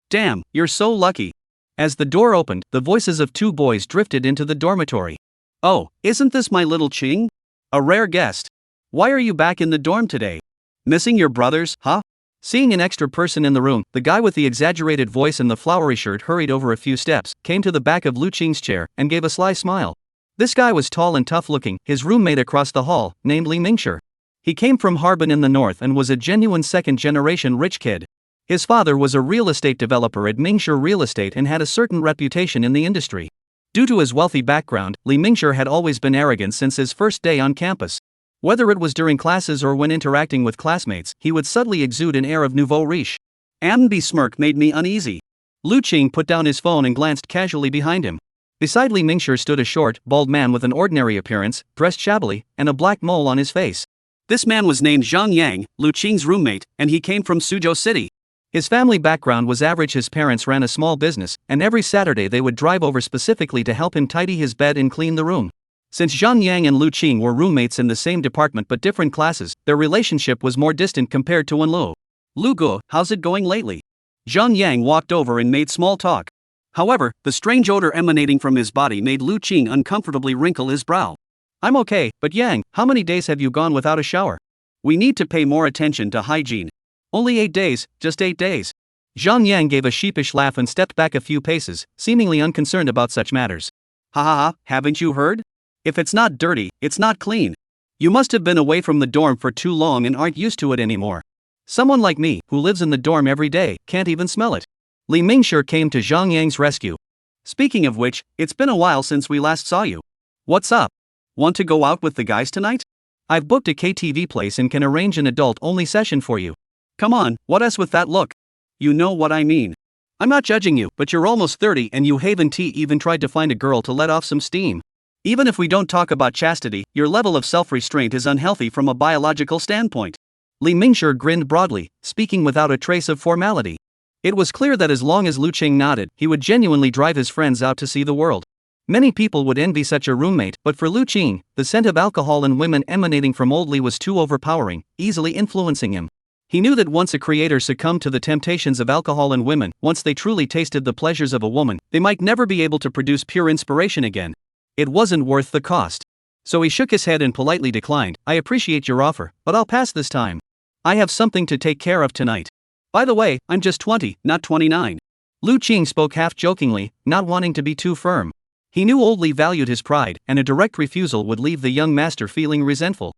Damn, you're so lucky. As the door opened, the voices of two boys drifted into the dormitory. Oh, isn't this my little Qing? A rare guest. Why are you back in the dorm today? Missing your brothers, huh? Seeing an extra person in the room, the guy with the exaggerated voice and the flowery shirt hurried over a few steps, came to the back of Lu Qing's chair, and gave a sly smile. This guy was tall and tough-looking, his roommate across the hall, named Li Mingshi. He came from Harbin in the north and was a genuine second-generation rich kid. His father was a real estate developer at Mingshi Real Estate and had a certain reputation in the industry. Due to his wealthy background, Li Mingshi had always been arrogant since his first day on campus. Whether it was during classes or when interacting with classmates, he would subtly exude an air of nouveau riche. Ambi's smirk made me uneasy. Lu Qing put down his phone and glanced casually behind him. Beside Li Mingshi stood a short, bald man with an ordinary appearance, dressed shabbily, and a black mole on his face. This man was named Zhang Yang, Lu Qing's roommate, and he came from Suzhou City. His family background was average. His parents ran a small business, and every Saturday they would drive over specifically to help him tidy his bed and clean the room. Since Zhang Yang and Lu Qing were roommates in the same department but different classes, their relationship was more distant compared to Wenlu. Lu Guo, how's it going lately? Zhang Yang walked over and made small talk. However, the strange odor emanating from his body made Lu Qing uncomfortably wrinkle his brow. I'm okay, but Yang, how many days have you gone without a shower? We need to pay more attention to hygiene. Only 8 days, just 8 days. Zhang Yang gave a sheepish laugh and stepped back a few paces, seemingly unconcerned about such matters. Ha ha ha, haven't you heard? If it's not dirty, it's not clean. You must have been away from the dorm for too long and aren't used to it anymore. Someone like me, who lives in the dorm every day, can't even smell it. Li Mingshi came to Zhang Yang's rescue. Speaking of which, it's been a while since we last saw you. What's up? Want to go out with the guys tonight? I've booked a KTV place and can arrange an adult-only session for you. Come on, what else with that look? You know what I mean. I'm not judging you, but you're almost 30 and you haven't even tried to find a girl to let off some steam. Even if we don't talk about chastity, your level of self-restraint is unhealthy from a biological standpoint. Li Mingshi grinned broadly, speaking without a trace of formality. It was clear that as long as Lu Qing nodded, he would genuinely drive his friends out to see the world. Many people would envy such a roommate, but for Lu Qing, the scent of alcohol and women emanating from Old Li was too overpowering, easily influencing him. He knew that once a creator succumbed to the temptations of alcohol and women, once they truly tasted the pleasures of a woman, they might never be able to produce pure inspiration again. It wasn't worth the cost. So he shook his head and politely declined. I appreciate your offer, but I'll pass this time. I have something to take care of tonight. By the way, I'm just 20, not 29. Lu Qing spoke half jokingly, not wanting to be too firm. He knew Old Li valued his pride, and a direct refusal would leave the young master feeling resentful.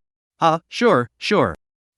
Sure.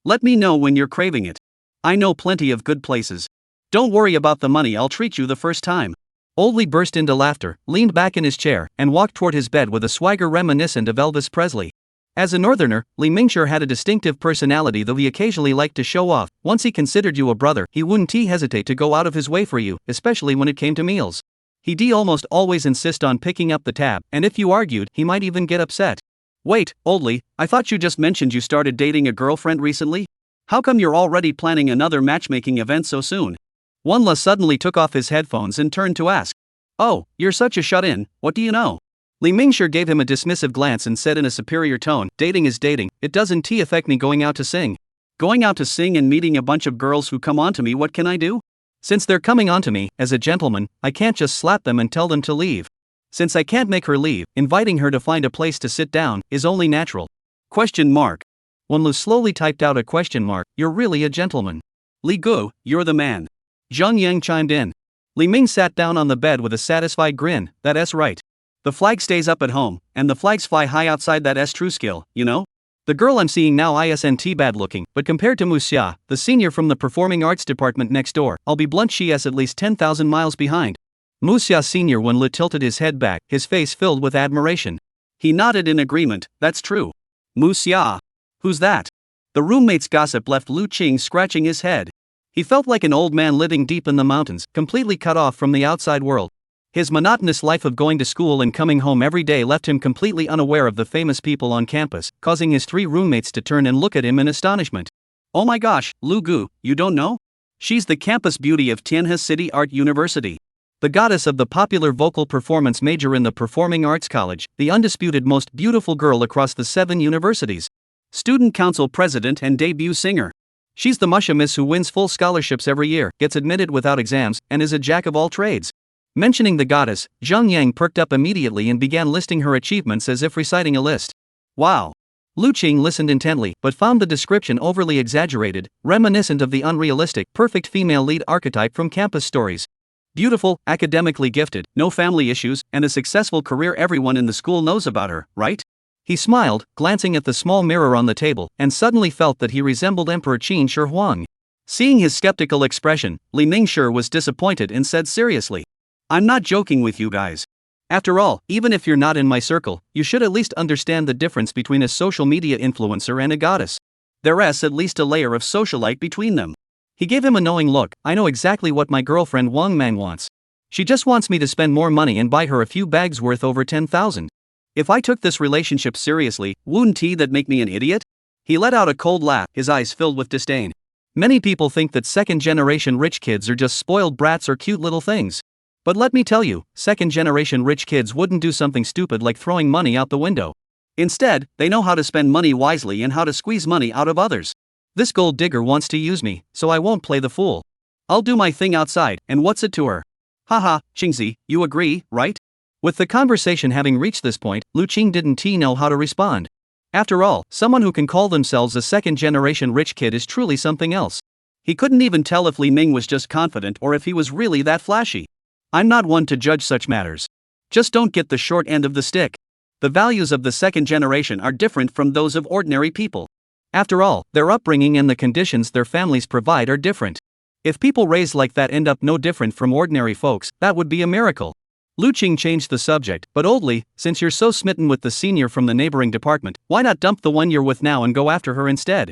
Let me know when you're craving it. I know plenty of good places. Don't worry about the money, I'll treat you the first time. Old Li burst into laughter, leaned back in his chair, and walked toward his bed with a swagger reminiscent of Elvis Presley. As a northerner, Li Mingshi had a distinctive personality, though he occasionally liked to show off. Once he considered you a brother, he wouldn't hesitate to go out of his way for you, especially when it came to meals. He'd almost always insist on picking up the tab, and if you argued, he might even get upset. Wait, Old Li, I thought you just mentioned you started dating a girlfriend recently? How come you're already planning another matchmaking event so soon? Wanla suddenly took off his headphones and turned to ask. Oh, you're such a shut-in, what do you know? Li Mingshi gave him a dismissive glance and said in a superior tone, dating is dating, it doesn't affect me going out to sing. Going out to sing and meeting a bunch of girls who come onto me, what can I do? Since they're coming onto me, as a gentleman, I can't just slap them and tell them to leave. Since I can't make her leave, inviting her to find a place to sit down is only natural. Wanlu slowly typed out a question mark. You're really a gentleman. Li Gu, you're the man. Zhang Yang chimed in. Li Ming sat down on the bed with a satisfied grin. That's right. The flag stays up at home, and the flags fly high outside. That's true skill, you know? The girl I'm seeing now isn't bad looking, but compared to Muxia, the senior from the performing arts department next door, I'll be blunt, she is at least 10,000 miles behind. Muxia Senior Wanlu tilted his head back, his face filled with admiration. He nodded in agreement. That's true. Muxia. Who's that? The roommate's gossip left Lu Qing scratching his head. He felt like an old man living deep in the mountains, completely cut off from the outside world. His monotonous life of going to school and coming home every day left him completely unaware of the famous people on campus, causing his three roommates to turn and look at him in astonishment. Oh my gosh, Lu Gu, you don't know? She's the campus beauty of Tianhe City Art University. The goddess of the popular vocal performance major in the Performing Arts College, the undisputed most beautiful girl across the 7 universities. Student council president and debut singer. She's the Musha Miss who wins full scholarships every year, gets admitted without exams, and is a jack of all trades. Mentioning the goddess, Zhang Yang perked up immediately and began listing her achievements as if reciting a list. Wow. Lu Qing listened intently, but found the description overly exaggerated, reminiscent of the unrealistic, perfect female lead archetype from campus stories. Beautiful, academically gifted, no family issues, and a successful career. Everyone in the school knows about her, right? He smiled, glancing at the small mirror on the table, and suddenly felt that he resembled Emperor Qin Shi Huang. Seeing his skeptical expression, Li Mingshi was disappointed and said seriously, I'm not joking with you guys. After all, even if you're not in my circle, you should at least understand the difference between a social media influencer and a goddess. There's at least a layer of socialite between them. He gave him a knowing look. I know exactly what my girlfriend Wang Man wants. She just wants me to spend more money and buy her a few bags worth over 10,000. If I took this relationship seriously, wouldn't that make me an idiot? He let out a cold laugh, his eyes filled with disdain. Many people think that second-generation rich kids are just spoiled brats or cute little things. But let me tell you, second-generation rich kids wouldn't do something stupid like throwing money out the window. Instead, they know how to spend money wisely and how to squeeze money out of others. This gold digger wants to use me, so I won't play the fool. I'll do my thing outside, and what's it to her? Haha, Qingzi, you agree, right? With the conversation having reached this point, Lu Qing didn't know how to respond. After all, someone who can call themselves a second-generation rich kid is truly something else. He couldn't even tell if Li Ming was just confident or if he was really that flashy. I'm not one to judge such matters. Just don't get the short end of the stick. The values of the second generation are different from those of ordinary people. After all, their upbringing and the conditions their families provide are different. If people raised like that end up no different from ordinary folks, that would be a miracle. Lu Qing changed the subject, but oldly, since you're so smitten with the senior from the neighboring department, why not dump the one you're with now and go after her instead?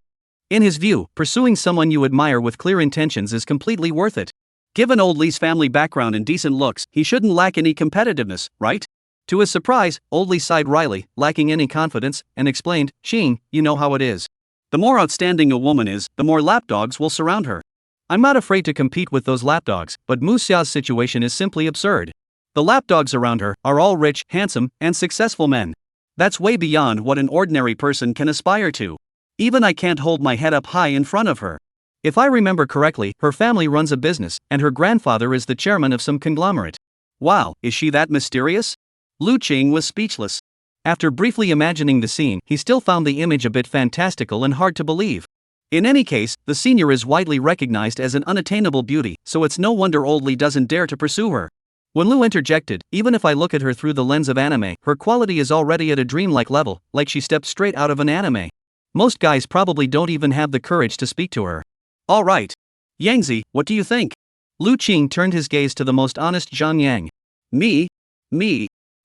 In his view, pursuing someone you admire with clear intentions is completely worth it. Given Old Lee's family background and decent looks, he shouldn't lack any competitiveness, right? To his surprise, Old Lee sighed wryly, lacking any confidence, and explained, Qing, you know how it is. The more outstanding a woman is, the more lapdogs will surround her. I'm not afraid to compete with those lapdogs, but Mu Xiao's situation is simply absurd. The lapdogs around her are all rich, handsome, and successful men. That's way beyond what an ordinary person can aspire to. Even I can't hold my head up high in front of her. If I remember correctly, her family runs a business, and her grandfather is the chairman of some conglomerate. Wow, is she that mysterious? Lu Qing was speechless. After briefly imagining the scene, he still found the image a bit fantastical and hard to believe. In any case, the senior is widely recognized as an unattainable beauty, so it's no wonder Old Lee doesn't dare to pursue her. When Lu interjected, even if I look at her through the lens of anime, her quality is already at a dreamlike level, like she stepped straight out of an anime. Most guys probably don't even have the courage to speak to her. Alright. Yangzi, what do you think? Lu Qing turned his gaze to the most honest Zhang Yang. Me?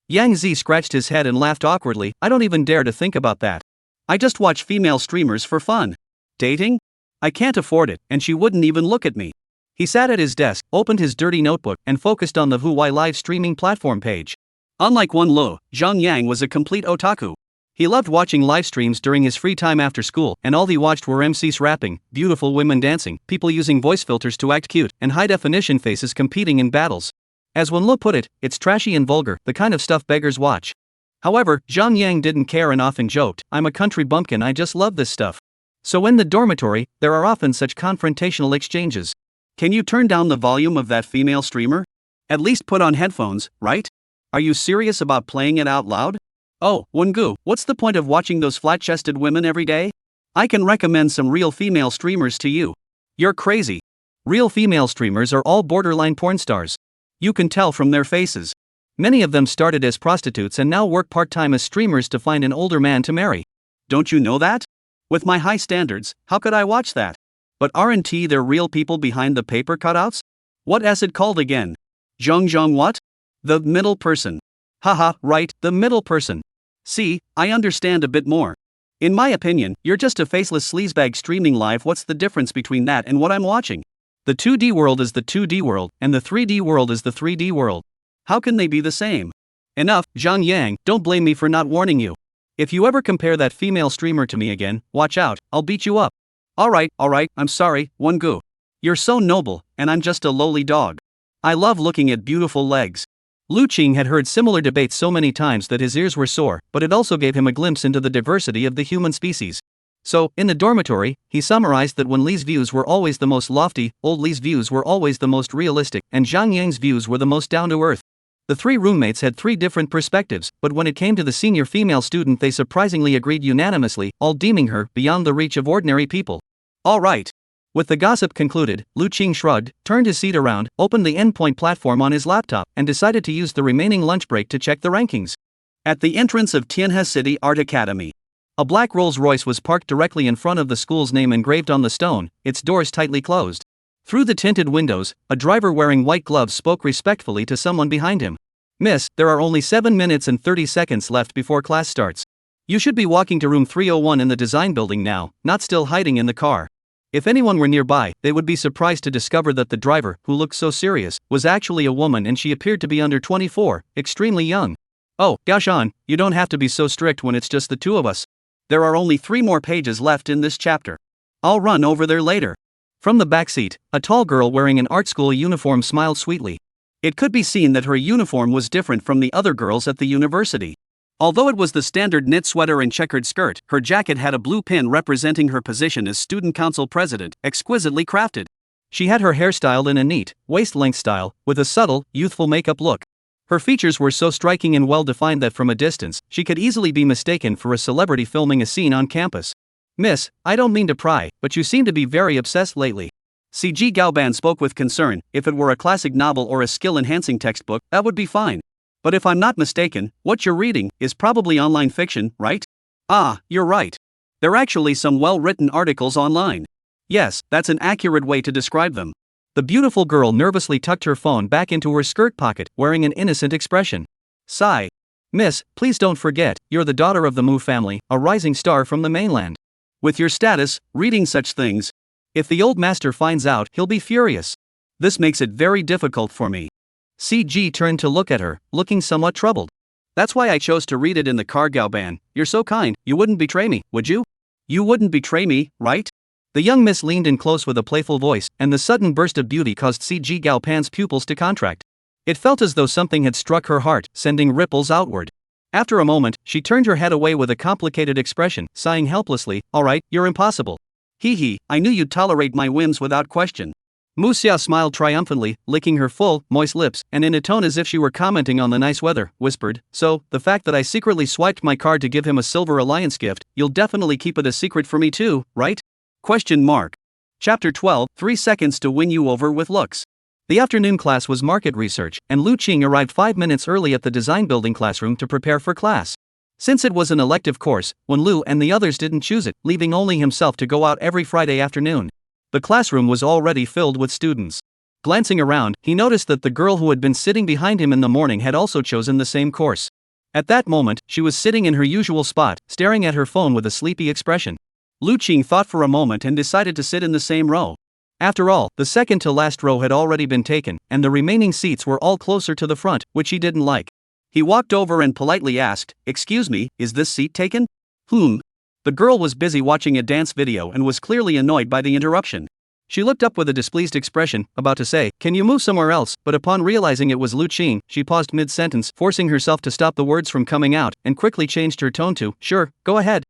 Yang Zi scratched his head and laughed awkwardly. I don't even dare to think about that. I just watch female streamers for fun. Dating? I can't afford it, and she wouldn't even look at me. He sat at his desk, opened his dirty notebook, and focused on the Huawei live streaming platform page. Unlike Wen Lo, Zhang Yang was a complete otaku. He loved watching live streams during his free time after school, and all he watched were MCs rapping, beautiful women dancing, people using voice filters to act cute, and high-definition faces competing in battles. As Wen Lo put it, it's trashy and vulgar, the kind of stuff beggars watch. However, Zhang Yang didn't care and often joked, I'm a country bumpkin, I just love this stuff. So in the dormitory, there are often such confrontational exchanges. Can you turn down the volume of that female streamer? At least put on headphones, right? Are you serious about playing it out loud? Oh, Wengu, what's the point of watching those flat-chested women every day? I can recommend some real female streamers to you. You're crazy. Real female streamers are all borderline porn stars. You can tell from their faces. Many of them started as prostitutes and now work part-time as streamers to find an older man to marry. Don't you know that? With my high standards, how could I watch that? But aren't there real people behind the paper cutouts? What is it called again? Zhong what? The middle person. Haha, right, the middle person. See, I understand a bit more. In my opinion, you're just a faceless sleazebag streaming live. What's the difference between that and what I'm watching? The 2D world is the 2D world, and the 3D world is the 3D world. How can they be the same? Enough, Zhang Yang, don't blame me for not warning you. If you ever compare that female streamer to me again, watch out, I'll beat you up. Alright, I'm sorry, Wengu. You're so noble, and I'm just a lowly dog. I love looking at beautiful legs. Lu Qing had heard similar debates so many times that his ears were sore, but it also gave him a glimpse into the diversity of the human species. So, in the dormitory, he summarized that Wen Li's views were always the most lofty, Old Li's views were always the most realistic, and Zhang Yang's views were the most down-to-earth. The three roommates had three different perspectives, but when it came to the senior female student they surprisingly agreed unanimously, all deeming her beyond the reach of ordinary people. Alright. With the gossip concluded, Lu Qing shrugged, turned his seat around, opened the endpoint platform on his laptop, and decided to use the remaining lunch break to check the rankings. At the entrance of Tianhe City Art Academy, a black Rolls-Royce was parked directly in front of the school's name engraved on the stone, its doors tightly closed. Through the tinted windows, a driver wearing white gloves spoke respectfully to someone behind him. Miss, there are only 7 minutes and 30 seconds left before class starts. You should be walking to room 301 in the design building now, not still hiding in the car. If anyone were nearby, they would be surprised to discover that the driver, who looked so serious, was actually a woman and she appeared to be under 24, extremely young. Oh, Gaoshan, you don't have to be so strict when it's just the two of us. There are only 3 more pages left in this chapter. I'll run over there later. From the backseat, a tall girl wearing an art school uniform smiled sweetly. It could be seen that her uniform was different from the other girls at the university. Although it was the standard knit sweater and checkered skirt, her jacket had a blue pin representing her position as student council president, exquisitely crafted. She had her hair styled in a neat, waist-length style, with a subtle, youthful makeup look. Her features were so striking and well-defined that from a distance, she could easily be mistaken for a celebrity filming a scene on campus. Miss, I don't mean to pry, but you seem to be very obsessed lately. CG Gaoban spoke with concern. If it were a classic novel or a skill-enhancing textbook, that would be fine. But if I'm not mistaken, what you're reading is probably online fiction, right? Ah, you're right. There are actually some well-written articles online. Yes, that's an accurate way to describe them. The beautiful girl nervously tucked her phone back into her skirt pocket, wearing an innocent expression. Sigh. Miss, please don't forget, you're the daughter of the Mu family, a rising star from the mainland. With your status, reading such things. If the old master finds out, he'll be furious. This makes it very difficult for me. CG turned to look at her, looking somewhat troubled. That's why I chose to read it in the Kargao-ban. You're so kind, you wouldn't betray me, would you? You wouldn't betray me, right? The young miss leaned in close with a playful voice, and the sudden burst of beauty caused CG Galpan's pupils to contract. It felt as though something had struck her heart, sending ripples outward. After a moment, she turned her head away with a complicated expression, sighing helplessly, alright, you're impossible. Hee hee, I knew you'd tolerate my whims without question. Mu Xia smiled triumphantly, licking her full, moist lips, and in a tone as if she were commenting on the nice weather, whispered, so, the fact that I secretly swiped my card to give him a Silver Alliance gift, you'll definitely keep it a secret for me too, right? Question mark. Chapter 12, 3 seconds to win you over with looks. The afternoon class was market research, and Lu Qing arrived 5 minutes early at the design building classroom to prepare for class. Since it was an elective course, when Lu and the others didn't choose it, leaving only himself to go out every Friday afternoon. The classroom was already filled with students. Glancing around, he noticed that the girl who had been sitting behind him in the morning had also chosen the same course. At that moment, she was sitting in her usual spot, staring at her phone with a sleepy expression. Lu Qing thought for a moment and decided to sit in the same row. After all, the second to last row had already been taken, and the remaining seats were all closer to the front, which he didn't like. He walked over and politely asked, "Excuse me, is this seat taken?" The girl was busy watching a dance video and was clearly annoyed by the interruption. She looked up with a displeased expression, about to say, "Can you move somewhere else?" But upon realizing it was Lu Qing, she paused mid-sentence, forcing herself to stop the words from coming out, and quickly changed her tone to, "Sure, go ahead."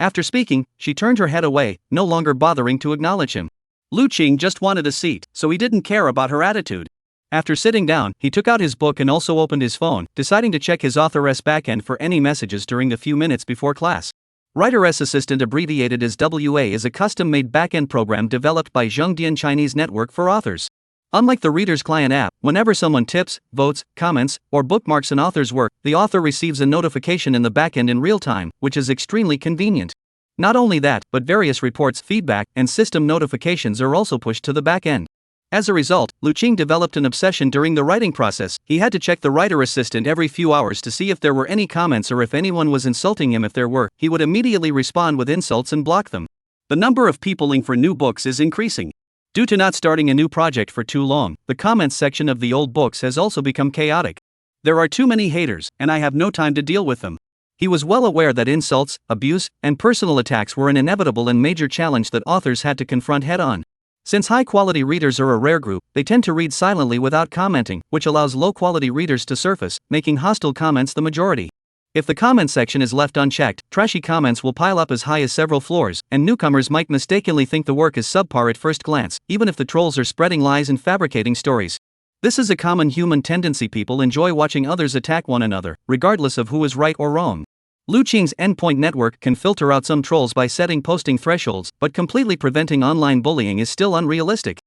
After speaking, she turned her head away, no longer bothering to acknowledge him. Lu Qing just wanted a seat, so he didn't care about her attitude. After sitting down, he took out his book and also opened his phone, deciding to check his author's backend for any messages during the few minutes before class. Writer's Assistant, abbreviated as WA, is a custom-made backend program developed by Zhongdian Chinese Network for authors. Unlike the Reader's Client app, whenever someone tips, votes, comments, or bookmarks an author's work, the author receives a notification in the backend in real time, which is extremely convenient. Not only that, but various reports, feedback, and system notifications are also pushed to the backend. As a result, Lu Qing developed an obsession during the writing process. He had to check the writer assistant every few hours to see if there were any comments or if anyone was insulting him. If there were, he would immediately respond with insults and block them. The number of people looking for new books is increasing. Due to not starting a new project for too long, the comments section of the old books has also become chaotic. There are too many haters, and I have no time to deal with them. He was well aware that insults, abuse, and personal attacks were an inevitable and major challenge that authors had to confront head-on. Since high-quality readers are a rare group, they tend to read silently without commenting, which allows low-quality readers to surface, making hostile comments the majority. If the comment section is left unchecked, trashy comments will pile up as high as several floors, and newcomers might mistakenly think the work is subpar at first glance, even if the trolls are spreading lies and fabricating stories. This is a common human tendency. People enjoy watching others attack one another, regardless of who is right or wrong. Lu Qing's endpoint network can filter out some trolls by setting posting thresholds, but completely preventing online bullying is still unrealistic.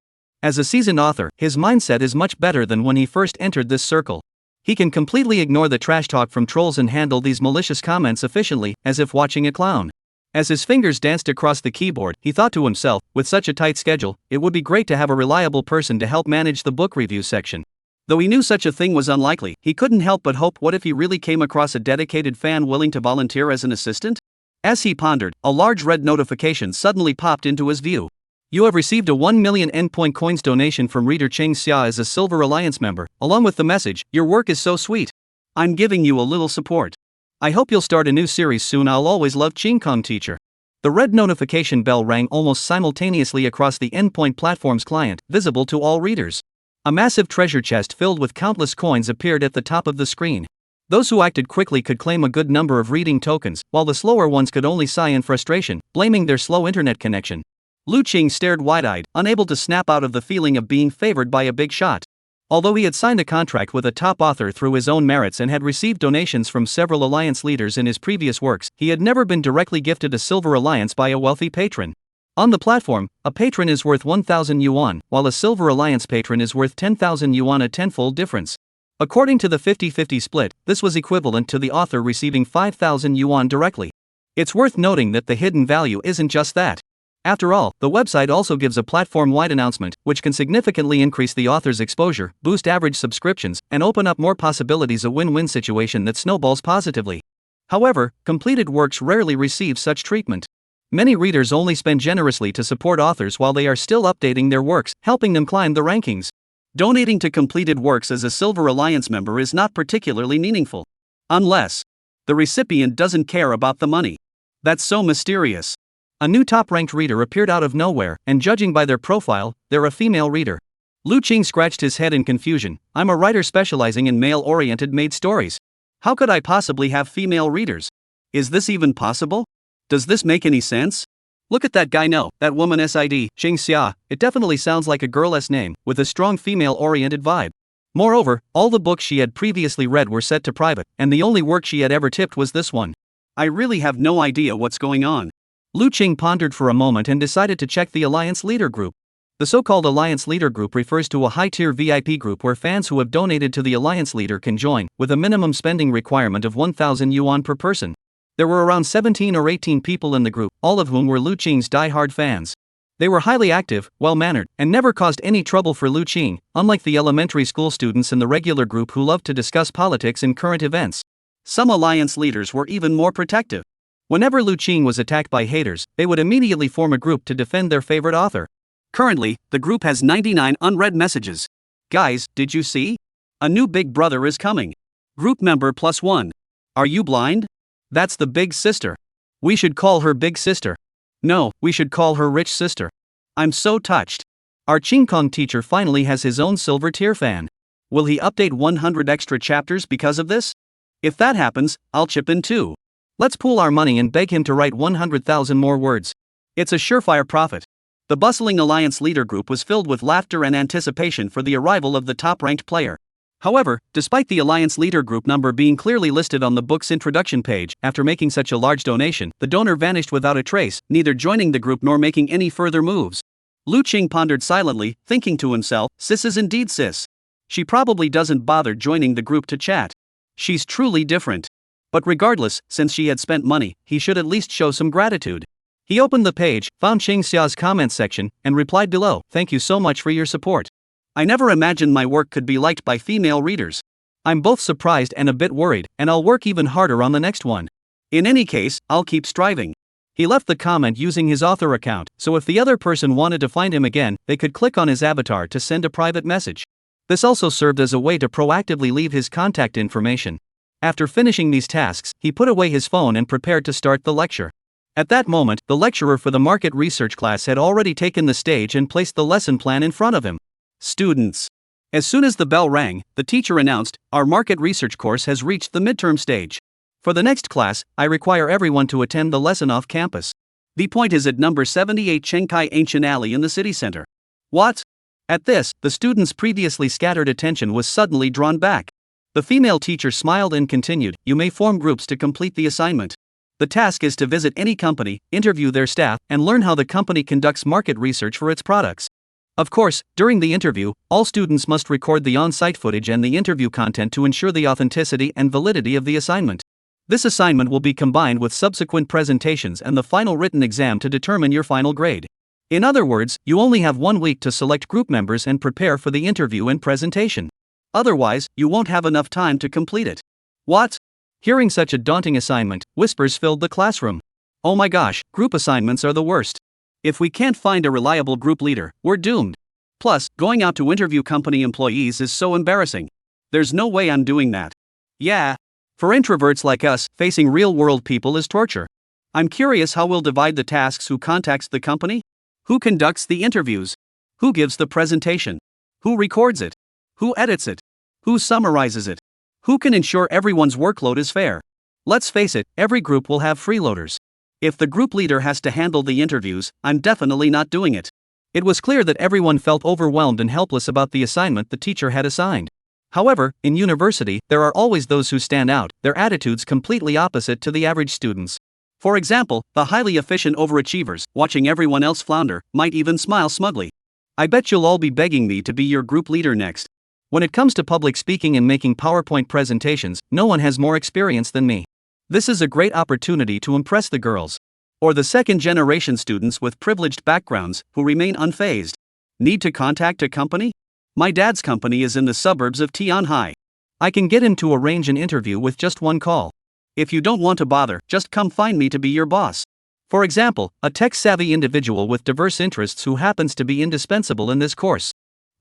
As a seasoned author, his mindset is much better than when he first entered this circle. He can completely ignore the trash talk from trolls and handle these malicious comments efficiently, as if watching a clown. As his fingers danced across the keyboard, he thought to himself, with such a tight schedule, it would be great to have a reliable person to help manage the book review section. Though he knew such a thing was unlikely, he couldn't help but hope, what if he really came across a dedicated fan willing to volunteer as an assistant? As he pondered, a large red notification suddenly popped into his view. You have received a 1 million endpoint coins donation from reader Cheng Xia as a Silver Alliance member, along with the message, "Your work is so sweet. I'm giving you a little support. I hope you'll start a new series soon. I'll always love Qingkong teacher." The red notification bell rang almost simultaneously across the endpoint platform's client, visible to all readers. A massive treasure chest filled with countless coins appeared at the top of the screen. Those who acted quickly could claim a good number of reading tokens, while the slower ones could only sigh in frustration, blaming their slow internet connection. Lu Qing stared wide-eyed, unable to snap out of the feeling of being favored by a big shot. Although he had signed a contract with a top author through his own merits and had received donations from several alliance leaders in his previous works, he had never been directly gifted a Silver Alliance by a wealthy patron. On the platform, a patron is worth 1,000 yuan, while a Silver Alliance patron is worth 10,000 yuan, a tenfold difference. According to the 50-50 split, this was equivalent to the author receiving 5,000 yuan directly. It's worth noting that the hidden value isn't just that. After all, the website also gives a platform-wide announcement, which can significantly increase the author's exposure, boost average subscriptions, and open up more possibilities, a win-win situation that snowballs positively. However, completed works rarely receive such treatment. Many readers only spend generously to support authors while they are still updating their works, helping them climb the rankings. Donating to completed works as a Silver Alliance member is not particularly meaningful. Unless the recipient doesn't care about the money. That's so mysterious. A new top-ranked reader appeared out of nowhere, and judging by their profile, they're a female reader. Lu Qing scratched his head in confusion. I'm a writer specializing in male-oriented maid stories. How could I possibly have female readers? Is this even possible? Does this make any sense? Look at that guy. No, that woman SID, Xing Xia, it definitely sounds like a girl's name, with a strong female-oriented vibe. Moreover, all the books she had previously read were set to private, and the only work she had ever tipped was this one. I really have no idea what's going on. Lu Qing pondered for a moment and decided to check the Alliance Leader Group. The so-called Alliance Leader Group refers to a high-tier VIP group where fans who have donated to the Alliance Leader can join, with a minimum spending requirement of 1,000 yuan per person. There were around 17 or 18 people in the group, all of whom were Lu Qing's die-hard fans. They were highly active, well-mannered, and never caused any trouble for Lu Qing, unlike the elementary school students in the regular group who loved to discuss politics and current events. Some Alliance leaders were even more protective. Whenever Lu Qing was attacked by haters, they would immediately form a group to defend their favorite author. Currently, the group has 99 unread messages. Guys, did you see? A new big brother is coming. Group member +1. Are you blind? That's the big sister. We should call her big sister. No, we should call her rich sister. I'm so touched. Our Qingkong teacher finally has his own silver tier fan. Will he update 100 extra chapters because of this? If that happens, I'll chip in too. Let's pool our money and beg him to write 100,000 more words. It's a surefire profit. The bustling Alliance Leader Group was filled with laughter and anticipation for the arrival of the top-ranked player. However, despite the Alliance Leader Group number being clearly listed on the book's introduction page, after making such a large donation, the donor vanished without a trace, neither joining the group nor making any further moves. Lu Qing pondered silently, thinking to himself, sis is indeed sis. She probably doesn't bother joining the group to chat. She's truly different. But regardless, since she had spent money, he should at least show some gratitude. He opened the page, found Xing Xia's comments section, and replied below, "Thank you so much for your support. I never imagined my work could be liked by female readers. I'm both surprised and a bit worried, and I'll work even harder on the next one. In any case, I'll keep striving." He left the comment using his author account, so if the other person wanted to find him again, they could click on his avatar to send a private message. This also served as a way to proactively leave his contact information. After finishing these tasks, he put away his phone and prepared to start the lecture. At that moment, the lecturer for the market research class had already taken the stage and placed the lesson plan in front of him. Students. As soon as the bell rang, the teacher announced, "Our market research course has reached the midterm stage. For the next class, I require everyone to attend the lesson off campus. The point is at number 78 Chengkai Ancient Alley in the city center." What? At this, the students' previously scattered attention was suddenly drawn back. The female teacher smiled and continued, "You may form groups to complete the assignment. The task is to visit any company, interview their staff, and learn how the company conducts market research for its products. Of course, during the interview, all students must record the on-site footage and the interview content to ensure the authenticity and validity of the assignment. This assignment will be combined with subsequent presentations and the final written exam to determine your final grade. In other words, you only have 1 week to select group members and prepare for the interview and presentation. Otherwise, you won't have enough time to complete it." What? Hearing such a daunting assignment, whispers filled the classroom. Oh my gosh, group assignments are the worst. If we can't find a reliable group leader, we're doomed. Plus, going out to interview company employees is so embarrassing. There's no way I'm doing that. Yeah. For introverts like us, facing real-world people is torture. I'm curious how we'll divide the tasks. Who contacts the company? Who conducts the interviews? Who gives the presentation? Who records it? Who edits it? Who summarizes it? Who can ensure everyone's workload is fair? Let's face it, every group will have freeloaders. If the group leader has to handle the interviews, I'm definitely not doing it. It was clear that everyone felt overwhelmed and helpless about the assignment the teacher had assigned. However, in university, there are always those who stand out, their attitudes completely opposite to the average students. For example, the highly efficient overachievers, watching everyone else flounder, might even smile smugly. I bet you'll all be begging me to be your group leader next. When it comes to public speaking and making PowerPoint presentations, no one has more experience than me. This is a great opportunity to impress the girls. Or the second-generation students with privileged backgrounds who remain unfazed. Need to contact a company? My dad's company is in the suburbs of Tianhai. I can get him to arrange an interview with just one call. If you don't want to bother, just come find me to be your boss. For example, a tech-savvy individual with diverse interests who happens to be indispensable in this course.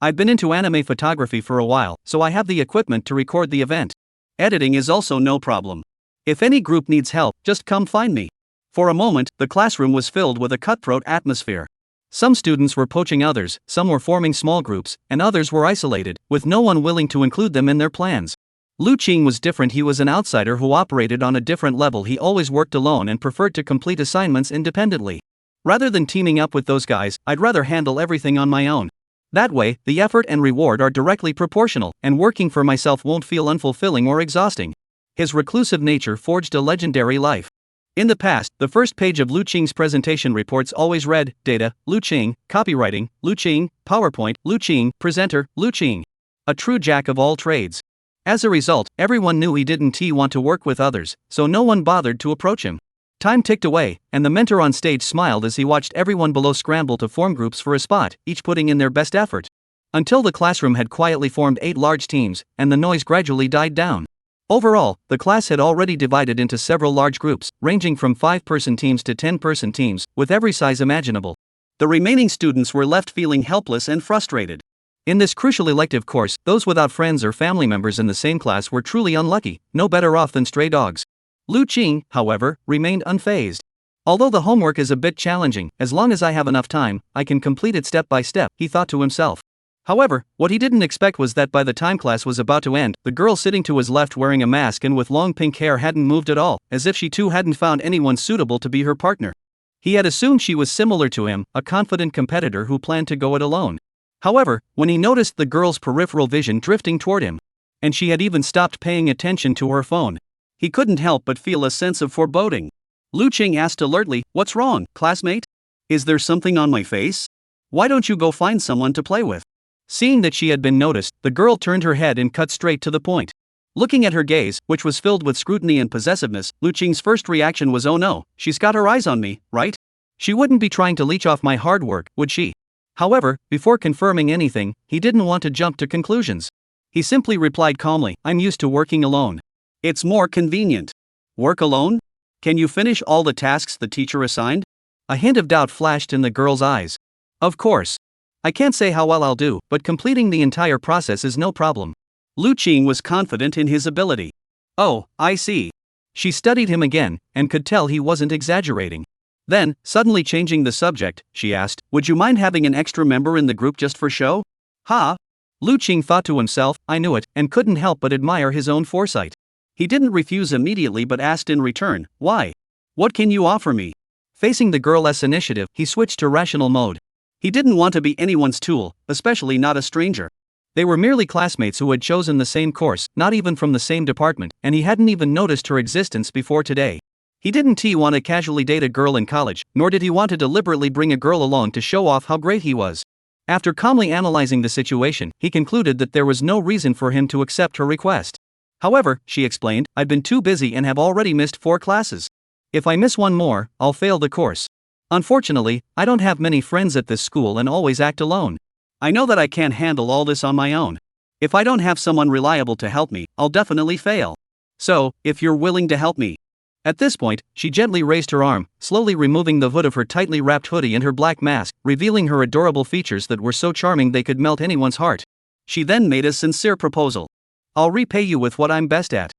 I've been into anime photography for a while, so I have the equipment to record the event. Editing is also no problem. If any group needs help, just come find me. For a moment, the classroom was filled with a cutthroat atmosphere. Some students were poaching others, some were forming small groups, and others were isolated, with no one willing to include them in their plans. Lu Qing was different. He was an outsider who operated on a different level. He always worked alone and preferred to complete assignments independently. Rather than teaming up with those guys, I'd rather handle everything on my own. That way, the effort and reward are directly proportional, and working for myself won't feel unfulfilling or exhausting. His reclusive nature forged a legendary life. In the past, the first page of Lu Qing's presentation reports always read, Data, Lu Qing, Copywriting, Lu Qing, PowerPoint, Lu Qing, Presenter, Lu Qing. A true jack of all trades. As a result, everyone knew he didn't want to work with others, so no one bothered to approach him. Time ticked away, and the mentor on stage smiled as he watched everyone below scramble to form groups for a spot, each putting in their best effort. Until the classroom had quietly formed 8 large teams, and the noise gradually died down. Overall, the class had already divided into several large groups, ranging from 5-person teams to 10-person teams, with every size imaginable. The remaining students were left feeling helpless and frustrated. In this crucial elective course, those without friends or family members in the same class were truly unlucky, no better off than stray dogs. Lu Qing, however, remained unfazed. Although the homework is a bit challenging, as long as I have enough time, I can complete it step by step, he thought to himself. However, what he didn't expect was that by the time class was about to end, the girl sitting to his left wearing a mask and with long pink hair hadn't moved at all, as if she too hadn't found anyone suitable to be her partner. He had assumed she was similar to him, a confident competitor who planned to go it alone. However, when he noticed the girl's peripheral vision drifting toward him, and she had even stopped paying attention to her phone, he couldn't help but feel a sense of foreboding. Lu Qing asked alertly, "What's wrong, classmate? Is there something on my face? Why don't you go find someone to play with?" Seeing that she had been noticed, the girl turned her head and cut straight to the point. Looking at her gaze, which was filled with scrutiny and possessiveness, Lu Qing's first reaction was, "Oh no, she's got her eyes on me, right? She wouldn't be trying to leech off my hard work, would she?" However, before confirming anything, he didn't want to jump to conclusions. He simply replied calmly, "I'm used to working alone. It's more convenient." "Work alone? Can you finish all the tasks the teacher assigned?" A hint of doubt flashed in the girl's eyes. "Of course. I can't say how well I'll do, but completing the entire process is no problem." Lu Qing was confident in his ability. "Oh, I see." She studied him again, and could tell he wasn't exaggerating. Then, suddenly changing the subject, she asked, "Would you mind having an extra member in the group just for show?" "Ha!" Lu Qing thought to himself, "I knew it," and couldn't help but admire his own foresight. He didn't refuse immediately but asked in return, "Why? What can you offer me?" Facing the girl's initiative, he switched to rational mode. He didn't want to be anyone's tool, especially not a stranger. They were merely classmates who had chosen the same course, not even from the same department, and he hadn't even noticed her existence before today. He didn't want to casually date a girl in college, nor did he want to deliberately bring a girl along to show off how great he was. After calmly analyzing the situation, he concluded that there was no reason for him to accept her request. "However," she explained, "I've been too busy and have already missed 4 classes. If I miss one more, I'll fail the course. Unfortunately, I don't have many friends at this school and always act alone. I know that I can't handle all this on my own. If I don't have someone reliable to help me, I'll definitely fail. So, if you're willing to help me." At this point, she gently raised her arm, slowly removing the hood of her tightly wrapped hoodie and her black mask, revealing her adorable features that were so charming they could melt anyone's heart. She then made a sincere proposal. "I'll repay you with what I'm best at.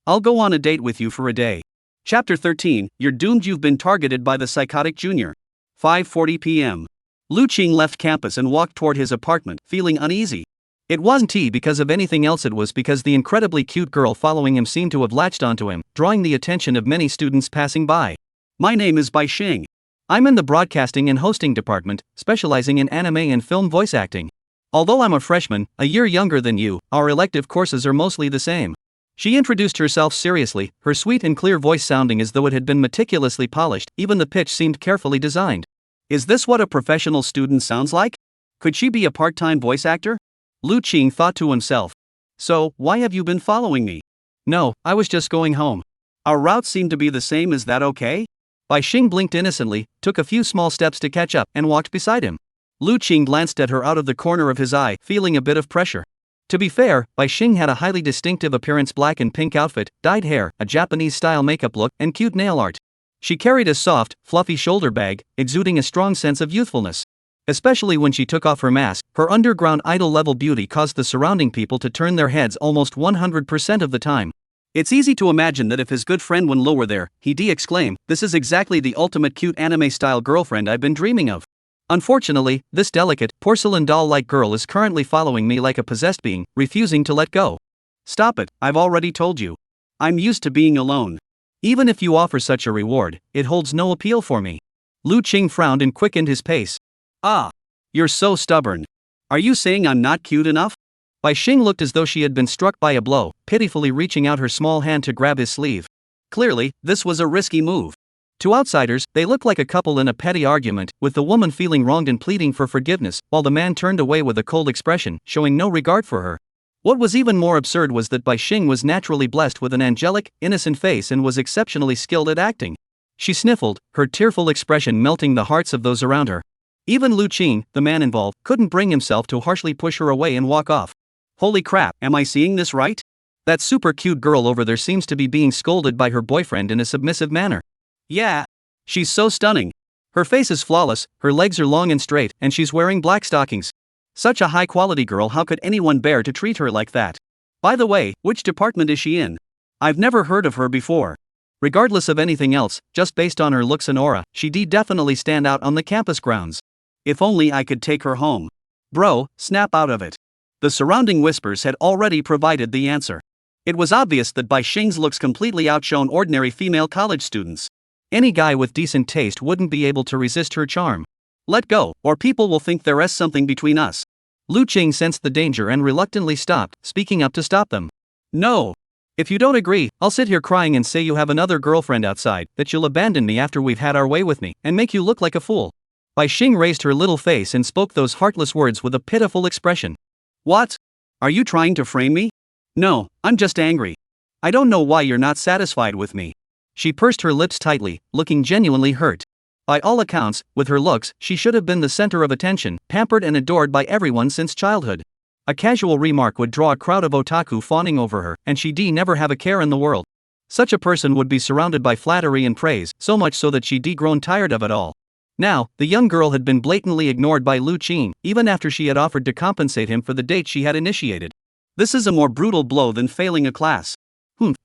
I'll go on a date with you for a day." Chapter 13, You're Doomed. You've been targeted by the psychotic junior. 5:40 p.m. Lu Qing left campus and walked toward his apartment, feeling uneasy. It wasn't because of anything else, it was because the incredibly cute girl following him seemed to have latched onto him, drawing the attention of many students passing by. "My name is Bai Xing. I'm in the broadcasting and hosting department, specializing in anime and film voice acting. Although I'm a freshman, a year younger than you, our elective courses are mostly the same." She introduced herself seriously, her sweet and clear voice sounding as though it had been meticulously polished, even the pitch seemed carefully designed. Is this what a professional student sounds like? Could she be a part-time voice actor? Lu Qing thought to himself. "So, why have you been following me?" "No, I was just going home." Our routes seem to be the same, is that okay? Bai Xing blinked innocently, took a few small steps to catch up, and walked beside him. Lu Qing glanced at her out of the corner of his eye, feeling a bit of pressure. To be fair, Bai Xing had a highly distinctive appearance: black and pink outfit, dyed hair, a Japanese-style makeup look, and cute nail art. She carried a soft, fluffy shoulder bag, exuding a strong sense of youthfulness. Especially when she took off her mask, her underground idol-level beauty caused the surrounding people to turn their heads almost 100% of the time. It's easy to imagine that if his good friend Wen Lo were there, he'd exclaim, "This is exactly the ultimate cute anime-style girlfriend I've been dreaming of." Unfortunately, this delicate, porcelain doll-like girl is currently following me like a possessed being, refusing to let go. Stop it, I've already told you. I'm used to being alone. Even if you offer such a reward, it holds no appeal for me. Lu Qing frowned and quickened his pace. Ah. You're so stubborn. Are you saying I'm not cute enough? Bai Xing looked as though she had been struck by a blow, pitifully reaching out her small hand to grab his sleeve. Clearly, this was a risky move. To outsiders, they looked like a couple in a petty argument, with the woman feeling wronged and pleading for forgiveness, while the man turned away with a cold expression, showing no regard for her. What was even more absurd was that Bai Xing was naturally blessed with an angelic, innocent face and was exceptionally skilled at acting. She sniffled, her tearful expression melting the hearts of those around her. Even Lu Qing, the man involved, couldn't bring himself to harshly push her away and walk off. Holy crap, am I seeing this right? That super cute girl over there seems to be being scolded by her boyfriend in a submissive manner. Yeah. She's so stunning. Her face is flawless, her legs are long and straight, and she's wearing black stockings. Such a high-quality girl, how could anyone bear to treat her like that? By the way, which department is she in? I've never heard of her before. Regardless of anything else, just based on her looks and aura, she'd definitely stand out on the campus grounds. If only I could take her home. Bro, snap out of it. The surrounding whispers had already provided the answer. It was obvious that Bai Xing's looks completely outshone ordinary female college students. Any guy with decent taste wouldn't be able to resist her charm. Let go, or people will think there is something between us. Lu Qing sensed the danger and reluctantly stopped, speaking up to stop them. No. If you don't agree, I'll sit here crying and say you have another girlfriend outside, that you'll abandon me after we've had our way with me, and make you look like a fool. Bai Xing raised her little face and spoke those heartless words with a pitiful expression. What? Are you trying to frame me? No, I'm just angry. I don't know why you're not satisfied with me. She pursed her lips tightly, looking genuinely hurt. By all accounts, with her looks, she should have been the center of attention, pampered and adored by everyone since childhood. A casual remark would draw a crowd of otaku fawning over her, and she'd never have a care in the world. Such a person would be surrounded by flattery and praise, so much so that she'd grown tired of it all. Now, the young girl had been blatantly ignored by Lu Qing, even after she had offered to compensate him for the date she had initiated. This is a more brutal blow than failing a class.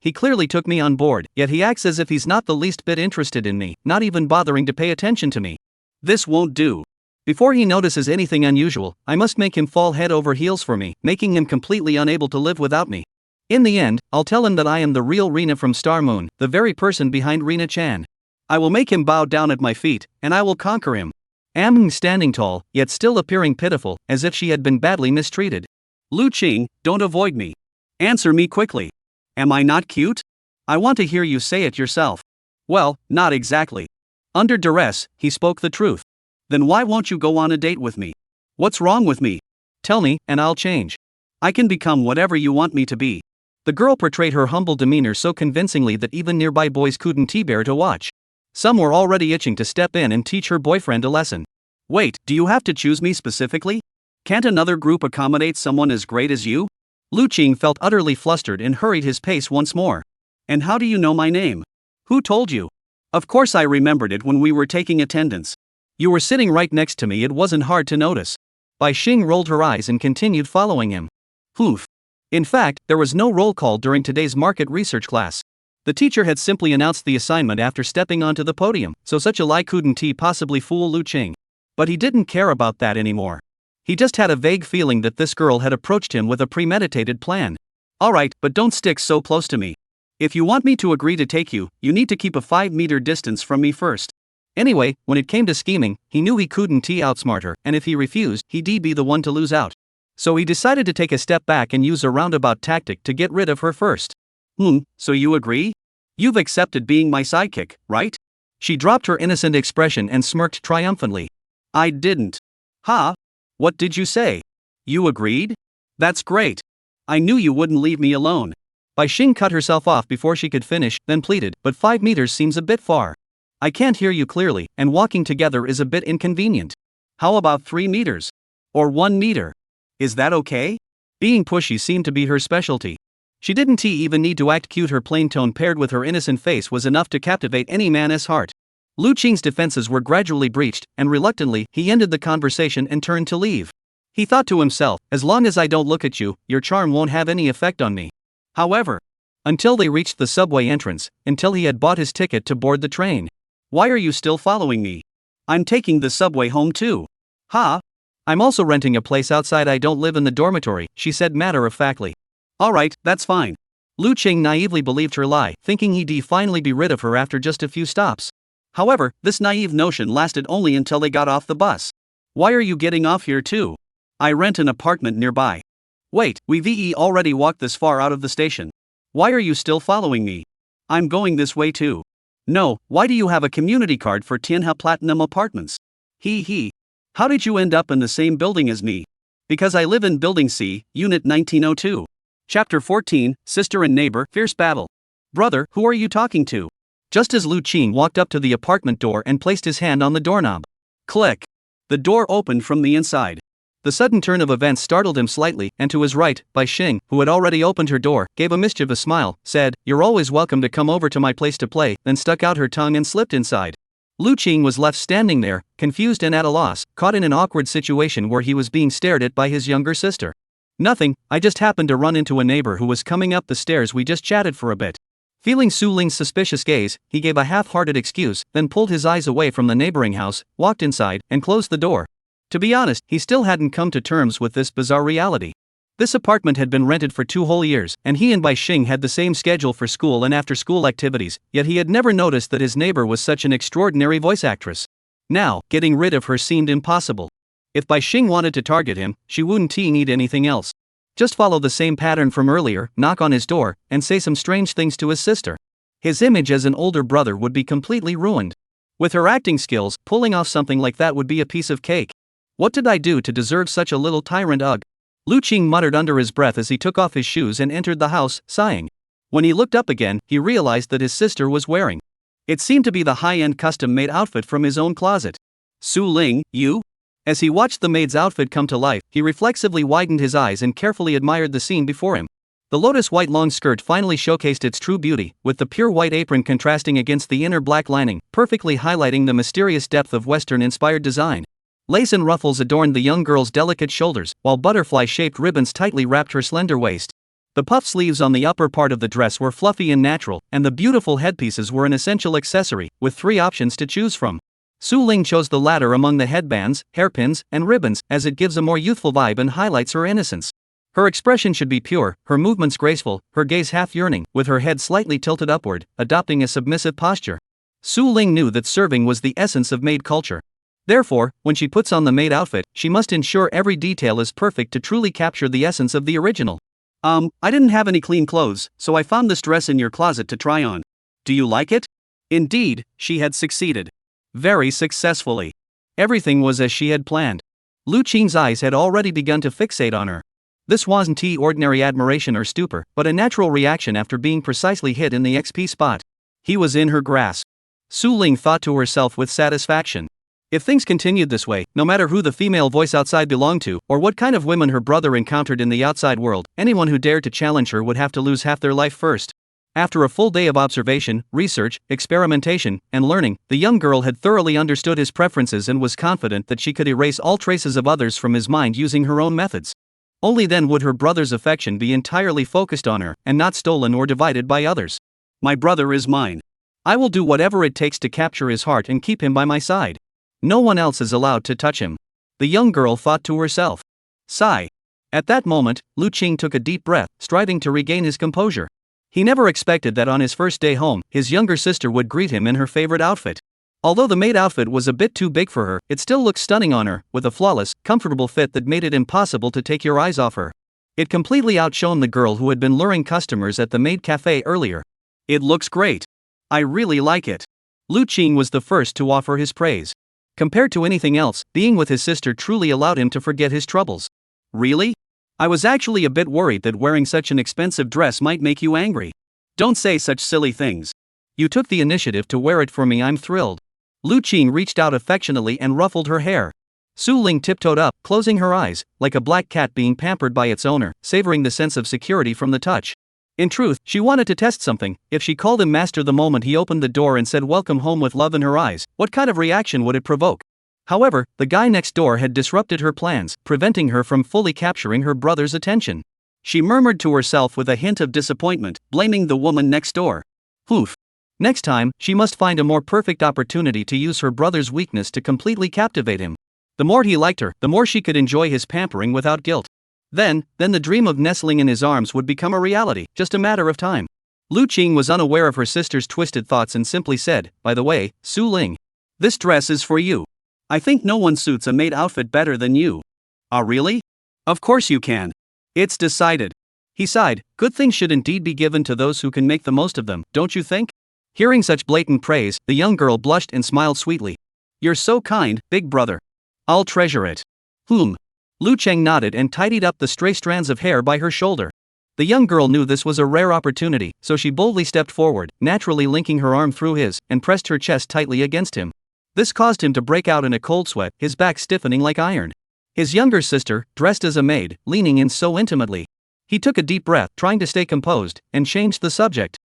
He clearly took me on board, yet he acts as if he's not the least bit interested in me, not even bothering to pay attention to me. This won't do. Before he notices anything unusual, I must make him fall head over heels for me, making him completely unable to live without me. In the end, I'll tell him that I am the real Rina from Star Moon, the very person behind Rina-chan. I will make him bow down at my feet, and I will conquer him. Standing tall, yet still appearing pitiful, as if she had been badly mistreated. Lu Qing, don't avoid me. Answer me quickly. Am I not cute? I want to hear you say it yourself. Well, not exactly. Under duress, he spoke the truth. Then why won't you go on a date with me? What's wrong with me? Tell me, and I'll change. I can become whatever you want me to be. The girl portrayed her humble demeanor so convincingly that even nearby boys couldn't bear to watch. Some were already itching to step in and teach her boyfriend a lesson. Wait, do you have to choose me specifically? Can't another group accommodate someone as great as you? Lu Qing felt utterly flustered and hurried his pace once more. And how do you know my name? Who told you? Of course I remembered it when we were taking attendance. You were sitting right next to me, it wasn't hard to notice. Bai Xing rolled her eyes and continued following him. In fact, there was no roll call during today's market research class. The teacher had simply announced the assignment after stepping onto the podium, so such a lie couldn't possibly fool Lu Qing. But he didn't care about that anymore. He just had a vague feeling that this girl had approached him with a premeditated plan. Alright, but don't stick so close to me. If you want me to agree to take you, you need to keep a 5-meter distance from me first. Anyway, when it came to scheming, he knew he couldn't outsmart her, and if he refused, he'd be the one to lose out. So he decided to take a step back and use a roundabout tactic to get rid of her first. So you agree? You've accepted being my sidekick, right? She dropped her innocent expression and smirked triumphantly. I didn't. Ha? What did you say? You agreed? That's great. I knew you wouldn't leave me alone. Bai Xing cut herself off before she could finish, then pleaded, but 5 meters seems a bit far. I can't hear you clearly, and walking together is a bit inconvenient. How about 3 meters? Or 1 meter? Is that okay? Being pushy seemed to be her specialty. She didn't even need to act cute. Her plain tone paired with her innocent face was enough to captivate any man's heart. Lu Qing's defenses were gradually breached, and reluctantly, he ended the conversation and turned to leave. He thought to himself, as long as I don't look at you, your charm won't have any effect on me. However, until they reached the subway entrance, until he had bought his ticket to board the train. Why are you still following me? I'm taking the subway home too. Ha! I'm also renting a place outside. I don't live in the dormitory, she said matter-of-factly. Alright, that's fine. Lu Qing naively believed her lie, thinking he'd finally be rid of her after just a few stops. However, this naive notion lasted only until they got off the bus. Why are you getting off here too? I rent an apartment nearby. Wait, we've already walked this far out of the station. Why are you still following me? I'm going this way too. No, why do you have a community card for Tianhe Platinum Apartments? He. How did you end up in the same building as me? Because I live in Building C, Unit 1902. Chapter 14, Sister and Neighbor, Fierce Battle. Brother, who are you talking to? Just as Lu Qing walked up to the apartment door and placed his hand on the doorknob. Click. The door opened from the inside. The sudden turn of events startled him slightly, and to his right, Bai Xing, who had already opened her door, gave a mischievous smile, said, "You're always welcome to come over to my place to play," then stuck out her tongue and slipped inside. Lu Qing was left standing there, confused and at a loss, caught in an awkward situation where he was being stared at by his younger sister. Nothing, I just happened to run into a neighbor who was coming up the stairs. We just chatted for a bit. Feeling Su Ling's suspicious gaze, he gave a half-hearted excuse, then pulled his eyes away from the neighboring house, walked inside, and closed the door. To be honest, he still hadn't come to terms with this bizarre reality. This apartment had been rented for 2 whole years, and he and Bai Xing had the same schedule for school and after-school activities, yet he had never noticed that his neighbor was such an extraordinary voice actress. Now, getting rid of her seemed impossible. If Bai Xing wanted to target him, she wouldn't need anything else. Just follow the same pattern from earlier, knock on his door, and say some strange things to his sister. His image as an older brother would be completely ruined. With her acting skills, pulling off something like that would be a piece of cake. What did I do to deserve such a little tyrant? Ugh. Lu Qing muttered under his breath as he took off his shoes and entered the house, sighing. When he looked up again, he realized that his sister was wearing. It seemed to be the high-end custom-made outfit from his own closet. Su Ling, you? As he watched the maid's outfit come to life, he reflexively widened his eyes and carefully admired the scene before him. The lotus-white long skirt finally showcased its true beauty, with the pure white apron contrasting against the inner black lining, perfectly highlighting the mysterious depth of Western-inspired design. Lace and ruffles adorned the young girl's delicate shoulders, while butterfly-shaped ribbons tightly wrapped her slender waist. The puff sleeves on the upper part of the dress were fluffy and natural, and the beautiful headpieces were an essential accessory, with 3 options to choose from. Su Ling chose the latter among the headbands, hairpins, and ribbons, as it gives a more youthful vibe and highlights her innocence. Her expression should be pure, her movements graceful, her gaze half-yearning, with her head slightly tilted upward, adopting a submissive posture. Su Ling knew that serving was the essence of maid culture. Therefore, when she puts on the maid outfit, she must ensure every detail is perfect to truly capture the essence of the original. I didn't have any clean clothes, so I found this dress in your closet to try on. Do you like it? Indeed, she had succeeded. Very successfully. Everything was as she had planned. Lu Qing's eyes had already begun to fixate on her. This wasn't ordinary admiration or stupor, but a natural reaction after being precisely hit in the XP spot. He was in her grasp. Su Ling thought to herself with satisfaction. If things continued this way, no matter who the female voice outside belonged to, or what kind of women her brother encountered in the outside world, anyone who dared to challenge her would have to lose half their life first. After a full day of observation, research, experimentation, and learning, the young girl had thoroughly understood his preferences and was confident that she could erase all traces of others from his mind using her own methods. Only then would her brother's affection be entirely focused on her, and not stolen or divided by others. My brother is mine. I will do whatever it takes to capture his heart and keep him by my side. No one else is allowed to touch him. The young girl thought to herself. Sigh. At that moment, Lu Qing took a deep breath, striving to regain his composure. He never expected that on his first day home, his younger sister would greet him in her favorite outfit. Although the maid outfit was a bit too big for her, it still looked stunning on her, with a flawless, comfortable fit that made it impossible to take your eyes off her. It completely outshone the girl who had been luring customers at the maid cafe earlier. It looks great. I really like it. Lu Qing was the first to offer his praise. Compared to anything else, being with his sister truly allowed him to forget his troubles. Really? I was actually a bit worried that wearing such an expensive dress might make you angry. Don't say such silly things. You took the initiative to wear it for me, I'm thrilled. Lu Qing reached out affectionately and ruffled her hair. Su Ling tiptoed up, closing her eyes, like a black cat being pampered by its owner, savoring the sense of security from the touch. In truth, she wanted to test something. If she called him master the moment he opened the door and said welcome home with love in her eyes, what kind of reaction would it provoke? However, the guy next door had disrupted her plans, preventing her from fully capturing her brother's attention. She murmured to herself with a hint of disappointment, blaming the woman next door. Oof. Next time, she must find a more perfect opportunity to use her brother's weakness to completely captivate him. The more he liked her, the more she could enjoy his pampering without guilt. Then the dream of nestling in his arms would become a reality, just a matter of time. Lu Qing was unaware of her sister's twisted thoughts and simply said, by the way, Su Ling, this dress is for you. I think no one suits a maid outfit better than you. Ah, really? Of course you can. It's decided. He sighed. Good things should indeed be given to those who can make the most of them, don't you think? Hearing such blatant praise, the young girl blushed and smiled sweetly. You're so kind, big brother. I'll treasure it. Lu Cheng nodded and tidied up the stray strands of hair by her shoulder. The young girl knew this was a rare opportunity, so she boldly stepped forward, naturally linking her arm through his, and pressed her chest tightly against him. This caused him to break out in a cold sweat, his back stiffening like iron. His younger sister, dressed as a maid, leaning in so intimately. He took a deep breath, trying to stay composed, and changed the subject.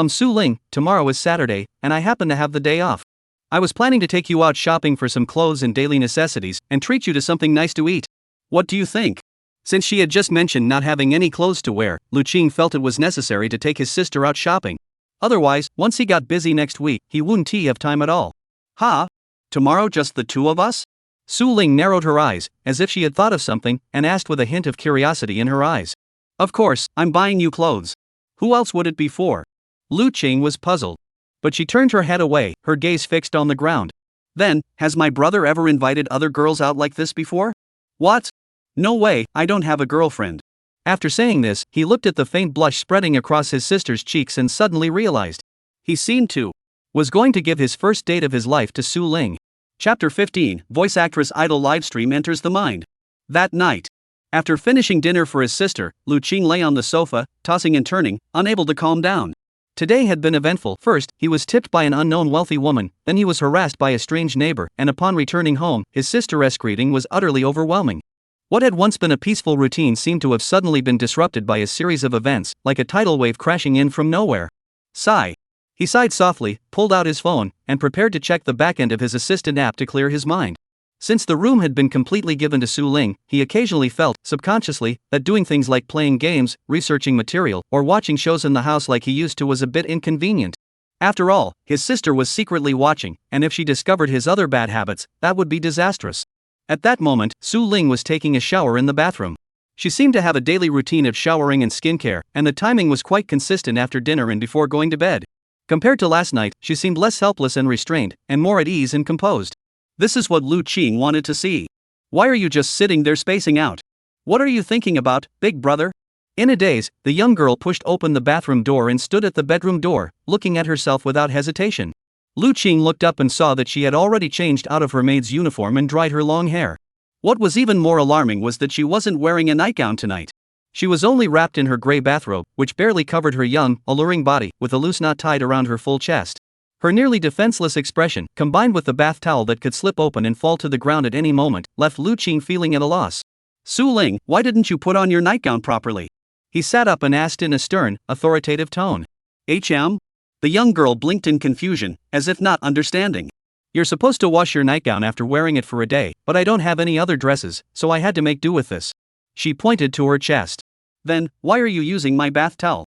Su Ling, tomorrow is Saturday, and I happen to have the day off. I was planning to take you out shopping for some clothes and daily necessities, and treat you to something nice to eat. What do you think? Since she had just mentioned not having any clothes to wear, Lu Qing felt it was necessary to take his sister out shopping. Otherwise, once he got busy next week, he wouldn't have time at all. Ha? Tomorrow just the two of us? Su Ling narrowed her eyes, as if she had thought of something, and asked with a hint of curiosity in her eyes. Of course, I'm buying you clothes. Who else would it be for? Lu Qing was puzzled. But she turned her head away, her gaze fixed on the ground. Then, has my brother ever invited other girls out like this before? What? No way, I don't have a girlfriend. After saying this, he looked at the faint blush spreading across his sister's cheeks and suddenly realized. He seemed to. Was going to give his first date of his life to Su Ling. Chapter 15, Voice Actress Idol Livestream Enters the Mind. That night. After finishing dinner for his sister, Lu Qing lay on the sofa, tossing and turning, unable to calm down. Today had been eventful. First, he was tipped by an unknown wealthy woman, then he was harassed by a strange neighbor, and upon returning home, his sister's greeting was utterly overwhelming. What had once been a peaceful routine seemed to have suddenly been disrupted by a series of events, like a tidal wave crashing in from nowhere. Sigh. He sighed softly, pulled out his phone, and prepared to check the backend of his assistant app to clear his mind. Since the room had been completely given to Su Ling, he occasionally felt, subconsciously, that doing things like playing games, researching material, or watching shows in the house like he used to was a bit inconvenient. After all, his sister was secretly watching, and if she discovered his other bad habits, that would be disastrous. At that moment, Su Ling was taking a shower in the bathroom. She seemed to have a daily routine of showering and skincare, and the timing was quite consistent after dinner and before going to bed. Compared to last night, she seemed less helpless and restrained, and more at ease and composed. This is what Lu Qing wanted to see. Why are you just sitting there spacing out? What are you thinking about, big brother? In a daze, the young girl pushed open the bathroom door and stood at the bedroom door, looking at herself without hesitation. Lu Qing looked up and saw that she had already changed out of her maid's uniform and dried her long hair. What was even more alarming was that she wasn't wearing a nightgown tonight. She was only wrapped in her gray bathrobe, which barely covered her young, alluring body, with a loose knot tied around her full chest. Her nearly defenseless expression, combined with the bath towel that could slip open and fall to the ground at any moment, left Lu Qing feeling at a loss. Su Ling, why didn't you put on your nightgown properly? He sat up and asked in a stern, authoritative tone. The young girl blinked in confusion, as if not understanding. You're supposed to wash your nightgown after wearing it for a day, but I don't have any other dresses, so I had to make do with this. She pointed to her chest. Then, why are you using my bath towel?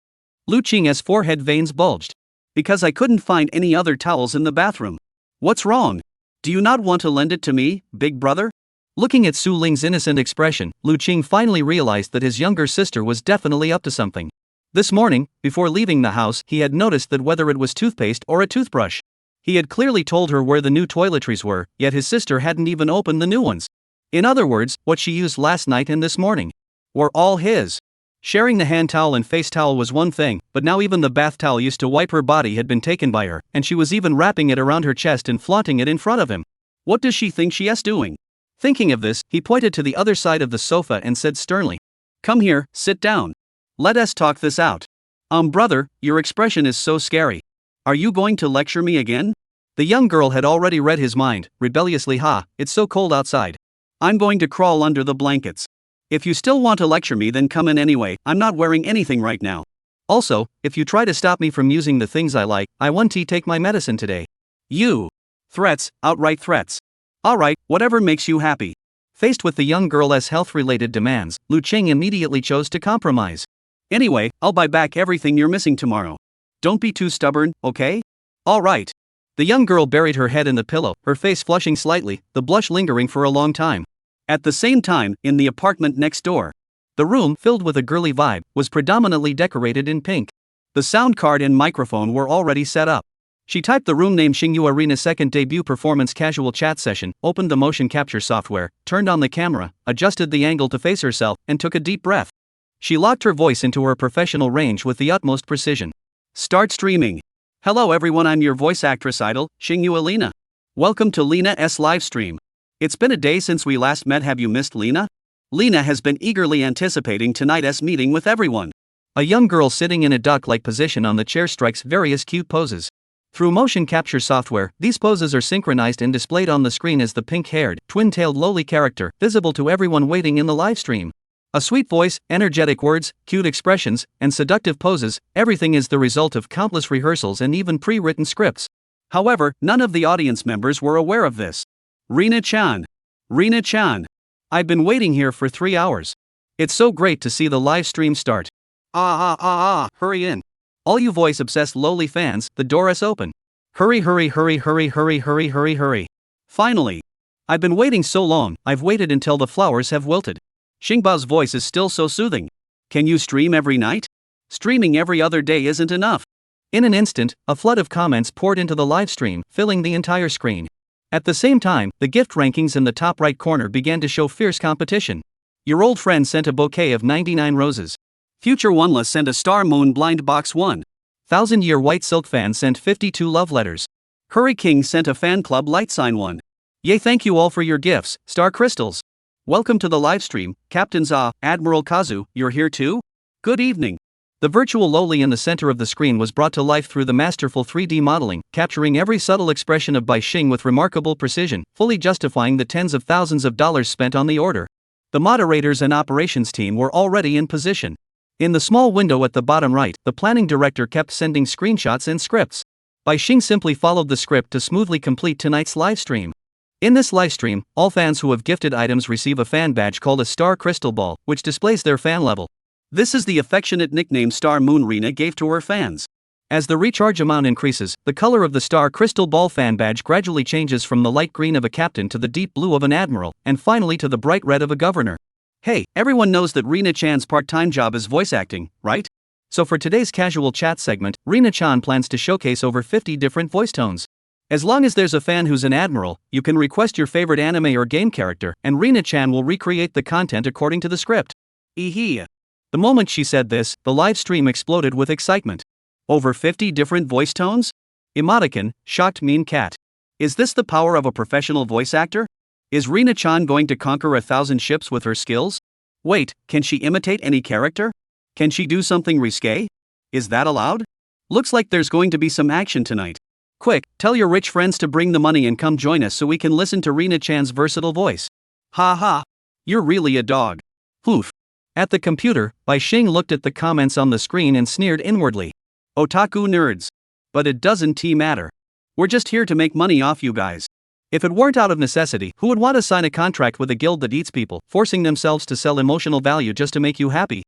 Lu Qing's forehead veins bulged. Because I couldn't find any other towels in the bathroom. What's wrong? Do you not want to lend it to me, big brother? Looking at Su Ling's innocent expression, Lu Qing finally realized that his younger sister was definitely up to something. This morning, before leaving the house, he had noticed that whether it was toothpaste or a toothbrush, he had clearly told her where the new toiletries were, yet his sister hadn't even opened the new ones. In other words, what she used last night and this morning were all his. Sharing the hand towel and face towel was one thing, but now even the bath towel used to wipe her body had been taken by her, and she was even wrapping it around her chest and flaunting it in front of him. What does she think she's doing? Thinking of this, he pointed to the other side of the sofa and said sternly, Come here, sit down. Let us talk this out. Brother, your expression is so scary. Are you going to lecture me again? The young girl had already read his mind, rebelliously. It's so cold outside. I'm going to crawl under the blankets. If you still want to lecture me, then come in anyway. I'm not wearing anything right now. Also, if you try to stop me from using the things I like, I won't take my medicine today. You. Threats, outright threats. Alright, whatever makes you happy. Faced with the young girl's health-related demands, Lu Ching immediately chose to compromise. Anyway, I'll buy back everything you're missing tomorrow. Don't be too stubborn, okay? Alright. The young girl buried her head in the pillow, her face flushing slightly, the blush lingering for a long time. At the same time, in the apartment next door, the room, filled with a girly vibe, was predominantly decorated in pink. The sound card and microphone were already set up. She typed the room name Xingyu Arena's second debut performance casual chat session, opened the motion capture software, turned on the camera, adjusted the angle to face herself, and took a deep breath. She locked her voice into her professional range with the utmost precision. Start streaming. Hello everyone, I'm your voice actress idol, Xingyu Alina. Welcome to Lena's live stream. It's been a day since we last met. Have you missed Lena? Lena has been eagerly anticipating tonight's meeting with everyone. A young girl sitting in a duck-like position on the chair strikes various cute poses. Through motion capture software, these poses are synchronized and displayed on the screen as the pink-haired, twin-tailed lowly character, visible to everyone waiting in the live stream. A sweet voice, energetic words, cute expressions, and seductive poses, everything is the result of countless rehearsals and even pre-written scripts. However, none of the audience members were aware of this. Rina-chan. Rina-chan. I've been waiting here for 3 hours. It's so great to see the live stream start. Hurry in. All you voice-obsessed lowly fans, the door is open. Hurry, hurry, hurry, hurry, hurry, hurry, hurry, hurry. Finally. I've been waiting so long, I've waited until the flowers have wilted. Xingbao's voice is still so soothing. Can you stream every night? Streaming every other day isn't enough. In an instant, a flood of comments poured into the live stream, filling the entire screen. At the same time, the gift rankings in the top right corner began to show fierce competition. Your old friend sent a bouquet of 99 roses. Future Oneless sent a Star Moon blind box 1. 1000-year white silk fan sent 52 love letters. Hurry King sent a fan club light sign 1. Yay, thank you all for your gifts, star crystals. Welcome to the live stream, Captain Za, Admiral Kazu, you're here too? Good evening. The virtual lowly in the center of the screen was brought to life through the masterful 3D modeling, capturing every subtle expression of Bai Xing with remarkable precision, fully justifying the tens of thousands of dollars spent on the order. The moderators and operations team were already in position. In the small window at the bottom right, the planning director kept sending screenshots and scripts. Bai Xing simply followed the script to smoothly complete tonight's live stream. In this live stream, all fans who have gifted items receive a fan badge called a Star Crystal Ball, which displays their fan level. This is the affectionate nickname Star Moon Rina gave to her fans. As the recharge amount increases, the color of the Star Crystal Ball fan badge gradually changes from the light green of a captain to the deep blue of an admiral, and finally to the bright red of a governor. Hey, everyone knows that Rina-chan's part-time job is voice acting, right? So for today's casual chat segment, Rina-chan plans to showcase over 50 different voice tones. As long as there's a fan who's an admiral, you can request your favorite anime or game character, and Rina-chan will recreate the content according to the script. Eehee. The moment she said this, the live stream exploded with excitement. Over 50 different voice tones? Emoticon, shocked mean cat. Is this the power of a professional voice actor? Is Rina-chan going to conquer 1,000 ships with her skills? Wait, can she imitate any character? Can she do something risque? Is that allowed? Looks like there's going to be some action tonight. Quick, tell your rich friends to bring the money and come join us so we can listen to Rina-chan's versatile voice. Ha ha. You're really a dog. Oof. At the computer, Bai Xing looked at the comments on the screen and sneered inwardly. Otaku nerds. But it doesn't matter. We're just here to make money off you guys. If it weren't out of necessity, who would want to sign a contract with a guild that eats people, forcing themselves to sell emotional value just to make you happy?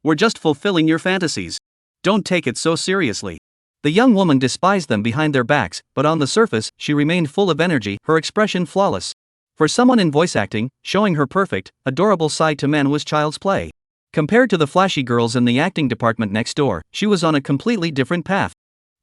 We're just fulfilling your fantasies. Don't take it so seriously. The young woman despised them behind their backs, but on the surface, she remained full of energy, her expression flawless. For someone in voice acting, showing her perfect, adorable side to men was child's play. Compared to the flashy girls in the acting department next door, she was on a completely different path.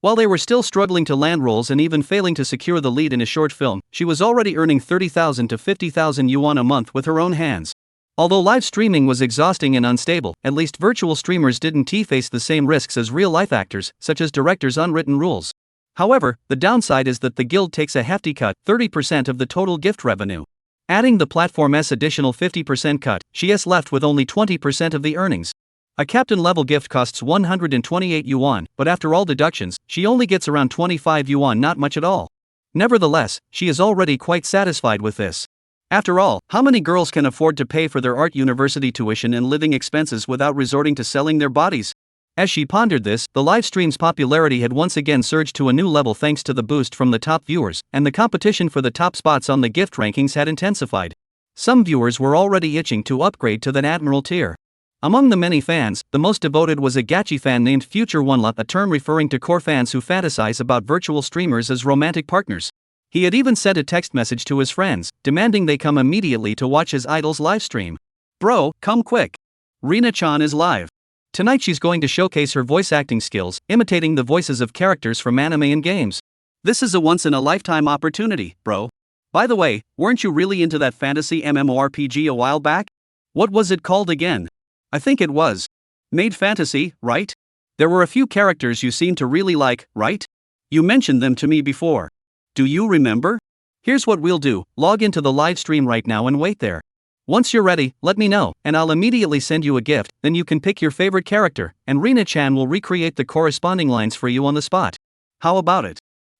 While they were still struggling to land roles and even failing to secure the lead in a short film, she was already earning 30,000 to 50,000 yuan a month with her own hands. Although live streaming was exhausting and unstable, at least virtual streamers didn't face the same risks as real-life actors, such as directors' unwritten rules. However, the downside is that the guild takes a hefty cut, 30% of the total gift revenue. Adding the platform's additional 50% cut, she is left with only 20% of the earnings. A captain level gift costs 128 yuan, but after all deductions, she only gets around 25 yuan, not much at all. Nevertheless, she is already quite satisfied with this. After all, how many girls can afford to pay for their art university tuition and living expenses without resorting to selling their bodies? As she pondered this, the live stream's popularity had once again surged to a new level thanks to the boost from the top viewers, and the competition for the top spots on the gift rankings had intensified. Some viewers were already itching to upgrade to the Admiral tier. Among the many fans, the most devoted was a gachi fan named Future Onela, a term referring to core fans who fantasize about virtual streamers as romantic partners. He had even sent a text message to his friends, demanding they come immediately to watch his idol's livestream. Bro, come quick. Rina-chan is live. Tonight she's going to showcase her voice acting skills, imitating the voices of characters from anime and games. This is a once-in-a-lifetime opportunity, bro. By the way, weren't you really into that fantasy MMORPG a while back? What was it called again? I think it was Made Fantasy, right? There were a few characters you seemed to really like, right? You mentioned them to me before. Do you remember? Here's what we'll do, log into the live stream right now and wait there. Once you're ready, let me know, and I'll immediately send you a gift, then you can pick your favorite character, and Rina-chan will recreate the corresponding lines for you on the spot. How about it?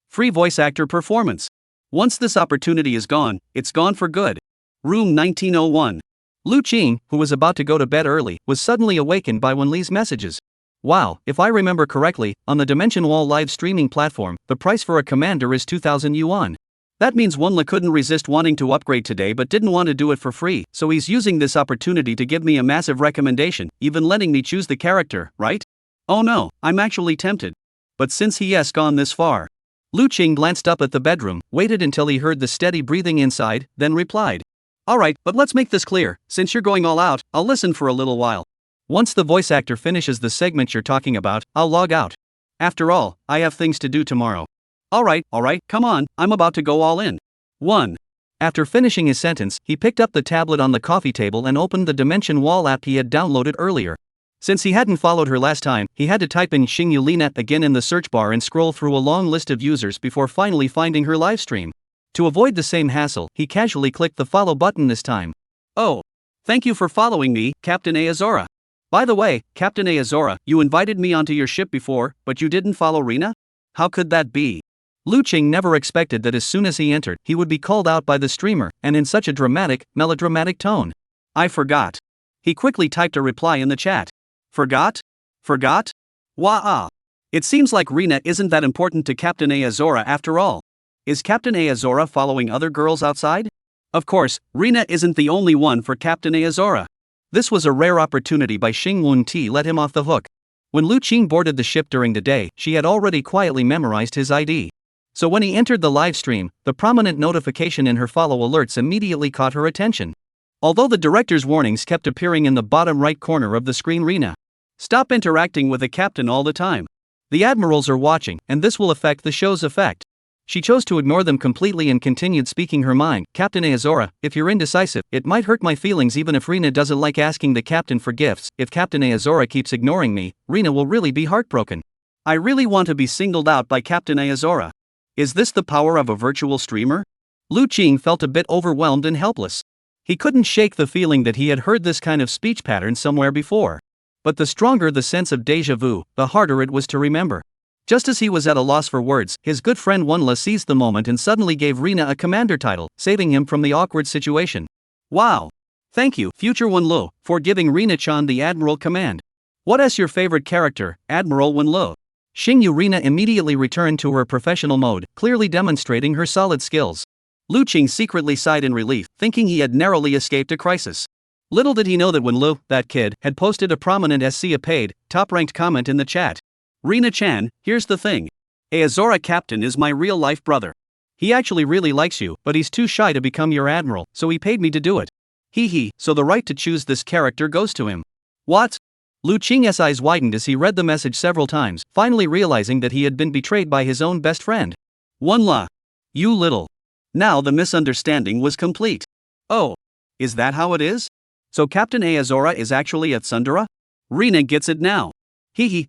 Free voice actor performance. Once this opportunity is gone, it's gone for good. Room 1901. Lu Qing, who was about to go to bed early, was suddenly awakened by Wenli's messages. Wow, if I remember correctly, on the Dimension Wall live streaming platform, the price for a commander is 2,000 yuan. That means Wenli couldn't resist wanting to upgrade today but didn't want to do it for free, so he's using this opportunity to give me a massive recommendation, even letting me choose the character, right? Oh no, I'm actually tempted. But since he has gone this far. Lu Qing glanced up at the bedroom, waited until he heard the steady breathing inside, then replied. Alright, but let's make this clear, since you're going all out, I'll listen for a little while. Once the voice actor finishes the segment you're talking about, I'll log out. After all, I have things to do tomorrow. Alright, come on, I'm about to go all in. 1. After finishing his sentence, he picked up the tablet on the coffee table and opened the Dimension Wall app he had downloaded earlier. Since he hadn't followed her last time, he had to type in Xingyu Linet again in the search bar and scroll through a long list of users before finally finding her livestream. To avoid the same hassle, he casually clicked the follow button this time. Oh. Thank you for following me, Captain Aozora. By the way, Captain Aozora, you invited me onto your ship before, but you didn't follow Rina? How could that be? Lu Qing never expected that as soon as he entered, he would be called out by the streamer, and in such a dramatic, melodramatic tone. I forgot. He quickly typed a reply in the chat. Forgot? Forgot? Wah-ah. It seems like Rina isn't that important to Captain Aozora after all. Is Captain Aozora following other girls outside? Of course, Rina isn't the only one for Captain Aozora. This was a rare opportunity by Xing Wen-ti let him off the hook. When Lu Qing boarded the ship during the day, she had already quietly memorized his ID. So when he entered the live stream, the prominent notification in her follow alerts immediately caught her attention. Although the director's warnings kept appearing in the bottom right corner of the screen, Rina. Stop interacting with the captain all the time. The admirals are watching, and this will affect the show's effect. She chose to ignore them completely and continued speaking her mind. Captain Aozora, if you're indecisive, it might hurt my feelings even if Rina doesn't like asking the captain for gifts. If Captain Aozora keeps ignoring me, Rina will really be heartbroken. I really want to be singled out by Captain Aozora. Is this the power of a virtual streamer? Lu Qing felt a bit overwhelmed and helpless. He couldn't shake the feeling that he had heard this kind of speech pattern somewhere before. But the stronger the sense of déjà vu, the harder it was to remember. Just as he was at a loss for words, his good friend Wenla seized the moment and suddenly gave Rina a commander title, saving him from the awkward situation. Wow! Thank you, Future Wenlu, for giving Rina-chan the Admiral command. What is your favorite character, Admiral Wenlu? Xingyu Rina immediately returned to her professional mode, clearly demonstrating her solid skills. Lu Qing secretly sighed in relief, thinking he had narrowly escaped a crisis. Little did he know that Wenlu, that kid, had posted a prominent SC paid, top-ranked comment in the chat. Rina-chan, here's the thing. Aozora Captain is my real-life brother. He actually really likes you, but he's too shy to become your admiral, so he paid me to do it. Hee, so the right to choose this character goes to him. What? Lu Qing's eyes widened as he read the message several times, finally realizing that he had been betrayed by his own best friend. Wenla. You little. Now the misunderstanding was complete. Oh. Is that how it is? So Captain Aozora is actually at Sundara? Rina gets it now.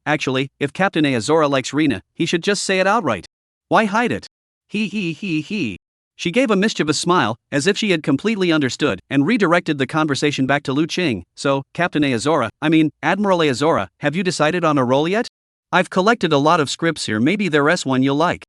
Actually, if Captain Aozora likes Rina, he should just say it outright. Why hide it? He. She gave a mischievous smile, as if she had completely understood, and redirected the conversation back to Lu Qing. So, Captain Admiral Aozora, have you decided on a role yet? I've collected a lot of scripts here, maybe there's one you'll like.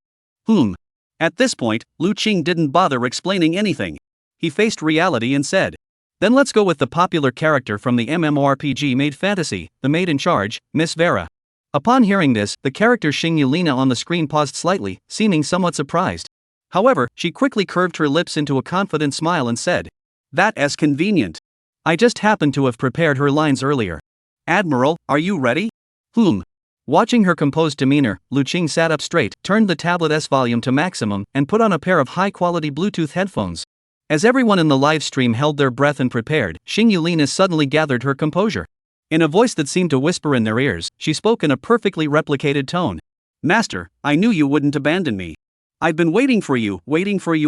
At this point, Lu Qing didn't bother explaining anything. He faced reality and said, then let's go with the popular character from the MMORPG Maid Fantasy, the maid in charge, Miss Vera. Upon hearing this, the character Xing Yulina on the screen paused slightly, seeming somewhat surprised. However, she quickly curved her lips into a confident smile and said, "That's convenient. I just happened to have prepared her lines earlier. Admiral, are you ready?" Watching her composed demeanor, Lu Qing sat up straight, turned the tablet's volume to maximum, and put on a pair of high-quality Bluetooth headphones. As everyone in the live stream held their breath and prepared, Xing Yulina suddenly gathered her composure. In a voice that seemed to whisper in their ears, she spoke in a perfectly replicated tone. "Master, I knew you wouldn't abandon me. I've been waiting for you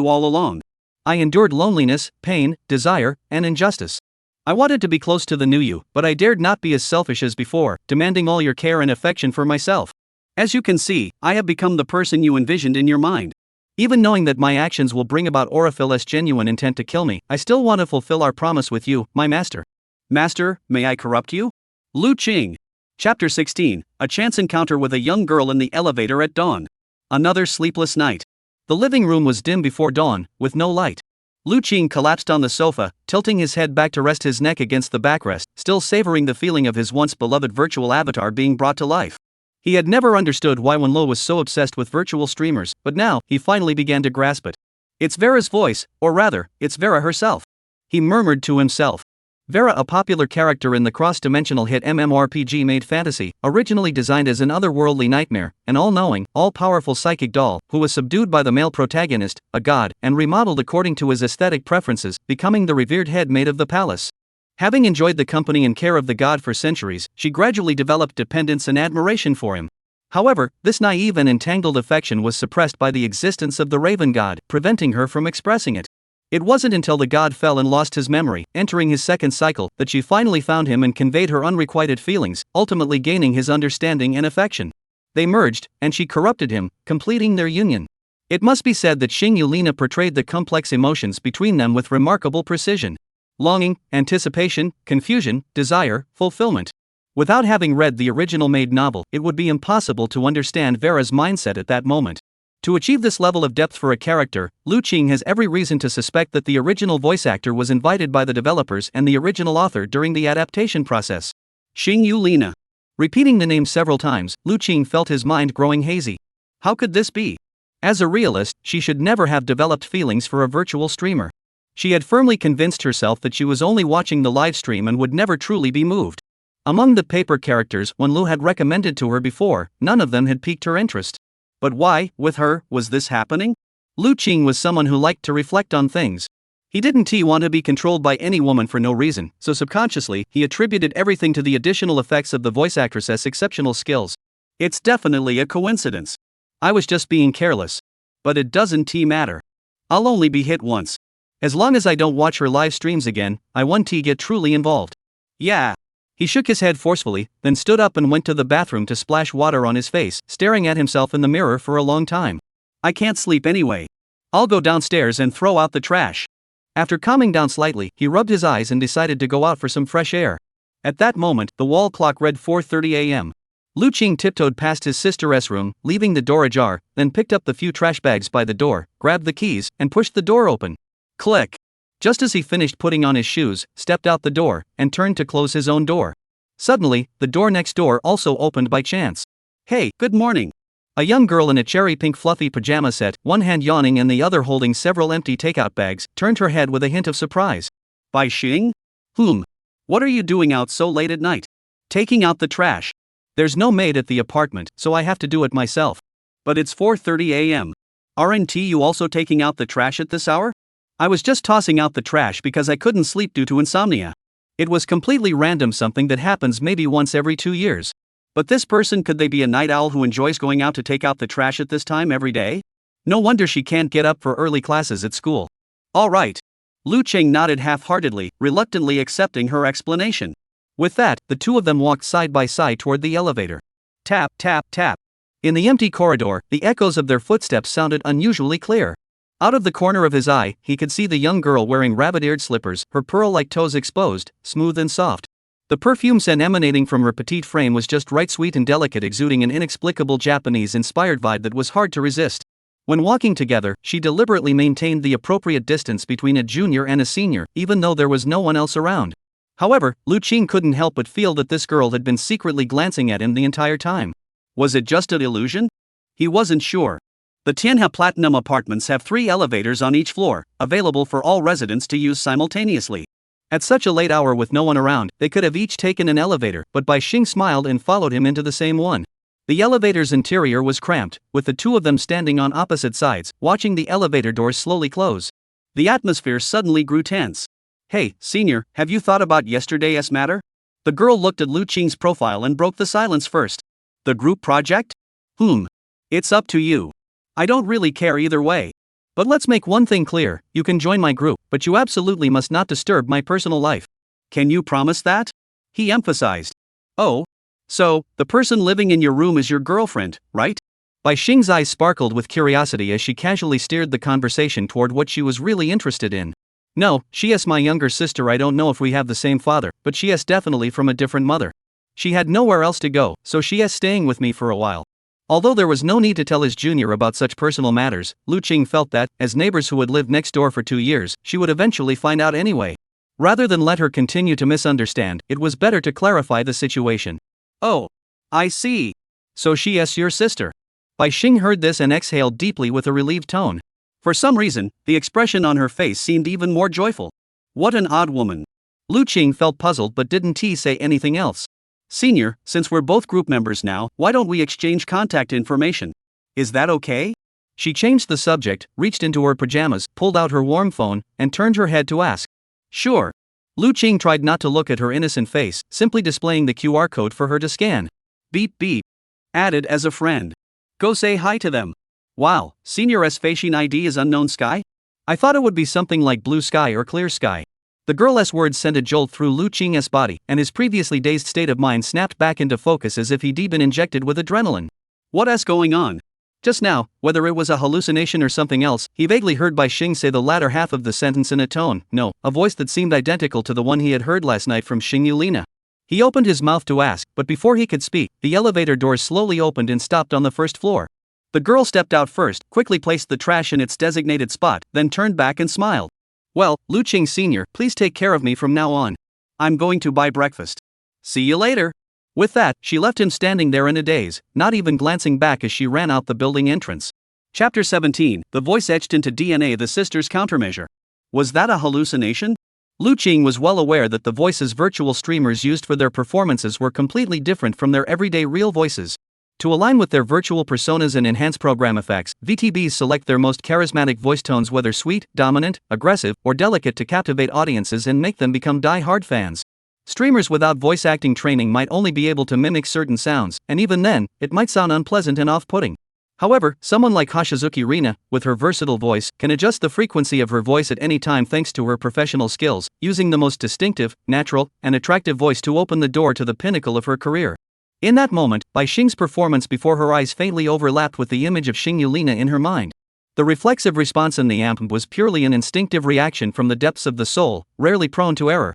all along. I endured loneliness, pain, desire, and injustice. I wanted to be close to the new you, but I dared not be as selfish as before, demanding all your care and affection for myself. As you can see, I have become the person you envisioned in your mind. Even knowing that my actions will bring about Orifil's genuine intent to kill me, I still want to fulfill our promise with you, my master." "Master, may I corrupt you?" Lu Qing. Chapter 16, A Chance Encounter with a Young Girl in the Elevator at Dawn. Another sleepless night. The living room was dim before dawn, with no light. Lu Qing collapsed on the sofa, tilting his head back to rest his neck against the backrest, still savoring the feeling of his once beloved virtual avatar being brought to life. He had never understood why Wenlo was so obsessed with virtual streamers, but now, he finally began to grasp it. "It's Vera's voice, or rather, it's Vera herself," he murmured to himself. Vera, a popular character in the cross-dimensional hit MMORPG Maid Fantasy, originally designed as an otherworldly nightmare, an all-knowing, all-powerful psychic doll, who was subdued by the male protagonist, a god, and remodeled according to his aesthetic preferences, becoming the revered head maid of the palace. Having enjoyed the company and care of the god for centuries, she gradually developed dependence and admiration for him. However, this naive and entangled affection was suppressed by the existence of the Raven God, preventing her from expressing it. It wasn't until the god fell and lost his memory, entering his second cycle, that she finally found him and conveyed her unrequited feelings, ultimately gaining his understanding and affection. They merged, and she corrupted him, completing their union. It must be said that Xing Yulina portrayed the complex emotions between them with remarkable precision. Longing, anticipation, confusion, desire, fulfillment. Without having read the original Maid novel, it would be impossible to understand Vera's mindset at that moment. To achieve this level of depth for a character, Lu Qing has every reason to suspect that the original voice actor was invited by the developers and the original author during the adaptation process. Xing Yulina. Repeating the name several times, Lu Qing felt his mind growing hazy. How could this be? As a realist, she should never have developed feelings for a virtual streamer. She had firmly convinced herself that she was only watching the live stream and would never truly be moved. Among the paper characters Wenlo had recommended to her before, none of them had piqued her interest. But why, with her, was this happening? Lu Qing was someone who liked to reflect on things. He didn't want to be controlled by any woman for no reason, so subconsciously, he attributed everything to the additional effects of the voice actress's exceptional skills. It's definitely a coincidence. I was just being careless. But it doesn't matter. I'll only be hit once. As long as I don't watch her live streams again, I won't get truly involved. Yeah. He shook his head forcefully, then stood up and went to the bathroom to splash water on his face, staring at himself in the mirror for a long time. I can't sleep anyway. I'll go downstairs and throw out the trash. After calming down slightly, he rubbed his eyes and decided to go out for some fresh air. At that moment, the wall clock read 4:30 a.m. Lu Qing tiptoed past his sister's room, leaving the door ajar, then picked up the few trash bags by the door, grabbed the keys, and pushed the door open. Click. Just as he finished putting on his shoes, stepped out the door, and turned to close his own door. Suddenly, the door next door also opened by chance. Hey, good morning. A young girl in a cherry pink fluffy pajama set, one hand yawning and the other holding several empty takeout bags, turned her head with a hint of surprise. By Xing? What are you doing out so late at night? Taking out the trash. There's no maid at the apartment, so I have to do it myself. But it's 4:30 a.m. Aren't you also taking out the trash at this hour? I was just tossing out the trash because I couldn't sleep due to insomnia. It was completely random, something that happens maybe once every 2 years. But this person, could they be a night owl who enjoys going out to take out the trash at this time every day? No wonder she can't get up for early classes at school. All right. Lu Qing nodded half-heartedly, reluctantly accepting her explanation. With that, the two of them walked side by side toward the elevator. Tap, tap, tap. In the empty corridor, the echoes of their footsteps sounded unusually clear. Out of the corner of his eye, he could see the young girl wearing rabbit-eared slippers, her pearl-like toes exposed, smooth and soft. The perfume scent emanating from her petite frame was just right, sweet and delicate, exuding an inexplicable Japanese-inspired vibe that was hard to resist. When walking together, she deliberately maintained the appropriate distance between a junior and a senior, even though there was no one else around. However, Lu Qing couldn't help but feel that this girl had been secretly glancing at him the entire time. Was it just an illusion? He wasn't sure. The Tianhe Platinum apartments have 3 elevators on each floor, available for all residents to use simultaneously. At such a late hour with no one around, they could have each taken an elevator, but Bai Xing smiled and followed him into the same one. The elevator's interior was cramped, with the two of them standing on opposite sides, watching the elevator doors slowly close. The atmosphere suddenly grew tense. "Hey, senior, have you thought about yesterday's matter?" The girl looked at Lu Qing's profile and broke the silence first. "The group project? It's up to you. I don't really care either way. But let's make one thing clear, you can join my group, but you absolutely must not disturb my personal life. Can you promise that?" he emphasized. "Oh. So, the person living in your room is your girlfriend, right?" Bai Xing's eyes sparkled with curiosity as she casually steered the conversation toward what she was really interested in. "No, she is my younger sister. I don't know if we have the same father, but she is definitely from a different mother. She had nowhere else to go, so she is staying with me for a while." Although there was no need to tell his junior about such personal matters, Lu Qing felt that, as neighbors who had lived next door for 2 years, she would eventually find out anyway. Rather than let her continue to misunderstand, it was better to clarify the situation. "Oh, I see. So she is your sister." Bai Xing heard this and exhaled deeply with a relieved tone. For some reason, the expression on her face seemed even more joyful. What an odd woman. Lu Qing felt puzzled but didn't say anything else. "Senior, since we're both group members now, why don't we exchange contact information? Is that okay?" She changed the subject, reached into her pajamas, pulled out her warm phone, and turned her head to ask. "Sure." Lu Qing tried not to look at her innocent face, simply displaying the QR code for her to scan. Beep beep. Added as a friend. Go say hi to them. Wow, Senior's fashion ID is unknown sky? I thought it would be something like blue sky or clear sky. The girl's words sent a jolt through Lu Qing's body, and his previously dazed state of mind snapped back into focus as if he'd been injected with adrenaline. What's going on? Just now, whether it was a hallucination or something else, he vaguely heard Bai Xing say the latter half of the sentence in a voice that seemed identical to the one he had heard last night from Xing Yulina. He opened his mouth to ask, but before he could speak, the elevator doors slowly opened and stopped on the first floor. The girl stepped out first, quickly placed the trash in its designated spot, then turned back and smiled. "Well, Lu Qing Sr., please take care of me from now on. I'm going to buy breakfast. See you later." With that, she left him standing there in a daze, not even glancing back as she ran out the building entrance. Chapter 17, The Voice Etched into DNA, the Sisters' Countermeasure. Was that a hallucination? Lu Qing was well aware that the voices virtual streamers used for their performances were completely different from their everyday real voices. To align with their virtual personas and enhance program effects, VTBs select their most charismatic voice tones, whether sweet, dominant, aggressive, or delicate, to captivate audiences and make them become die-hard fans. Streamers without voice acting training might only be able to mimic certain sounds, and even then, it might sound unpleasant and off-putting. However, someone like Hashizuki Rina, with her versatile voice, can adjust the frequency of her voice at any time thanks to her professional skills, using the most distinctive, natural, and attractive voice to open the door to the pinnacle of her career. In that moment, Bai Xing's performance before her eyes faintly overlapped with the image of Xing Yulina in her mind. The reflexive response in the amp was purely an instinctive reaction from the depths of the soul, rarely prone to error.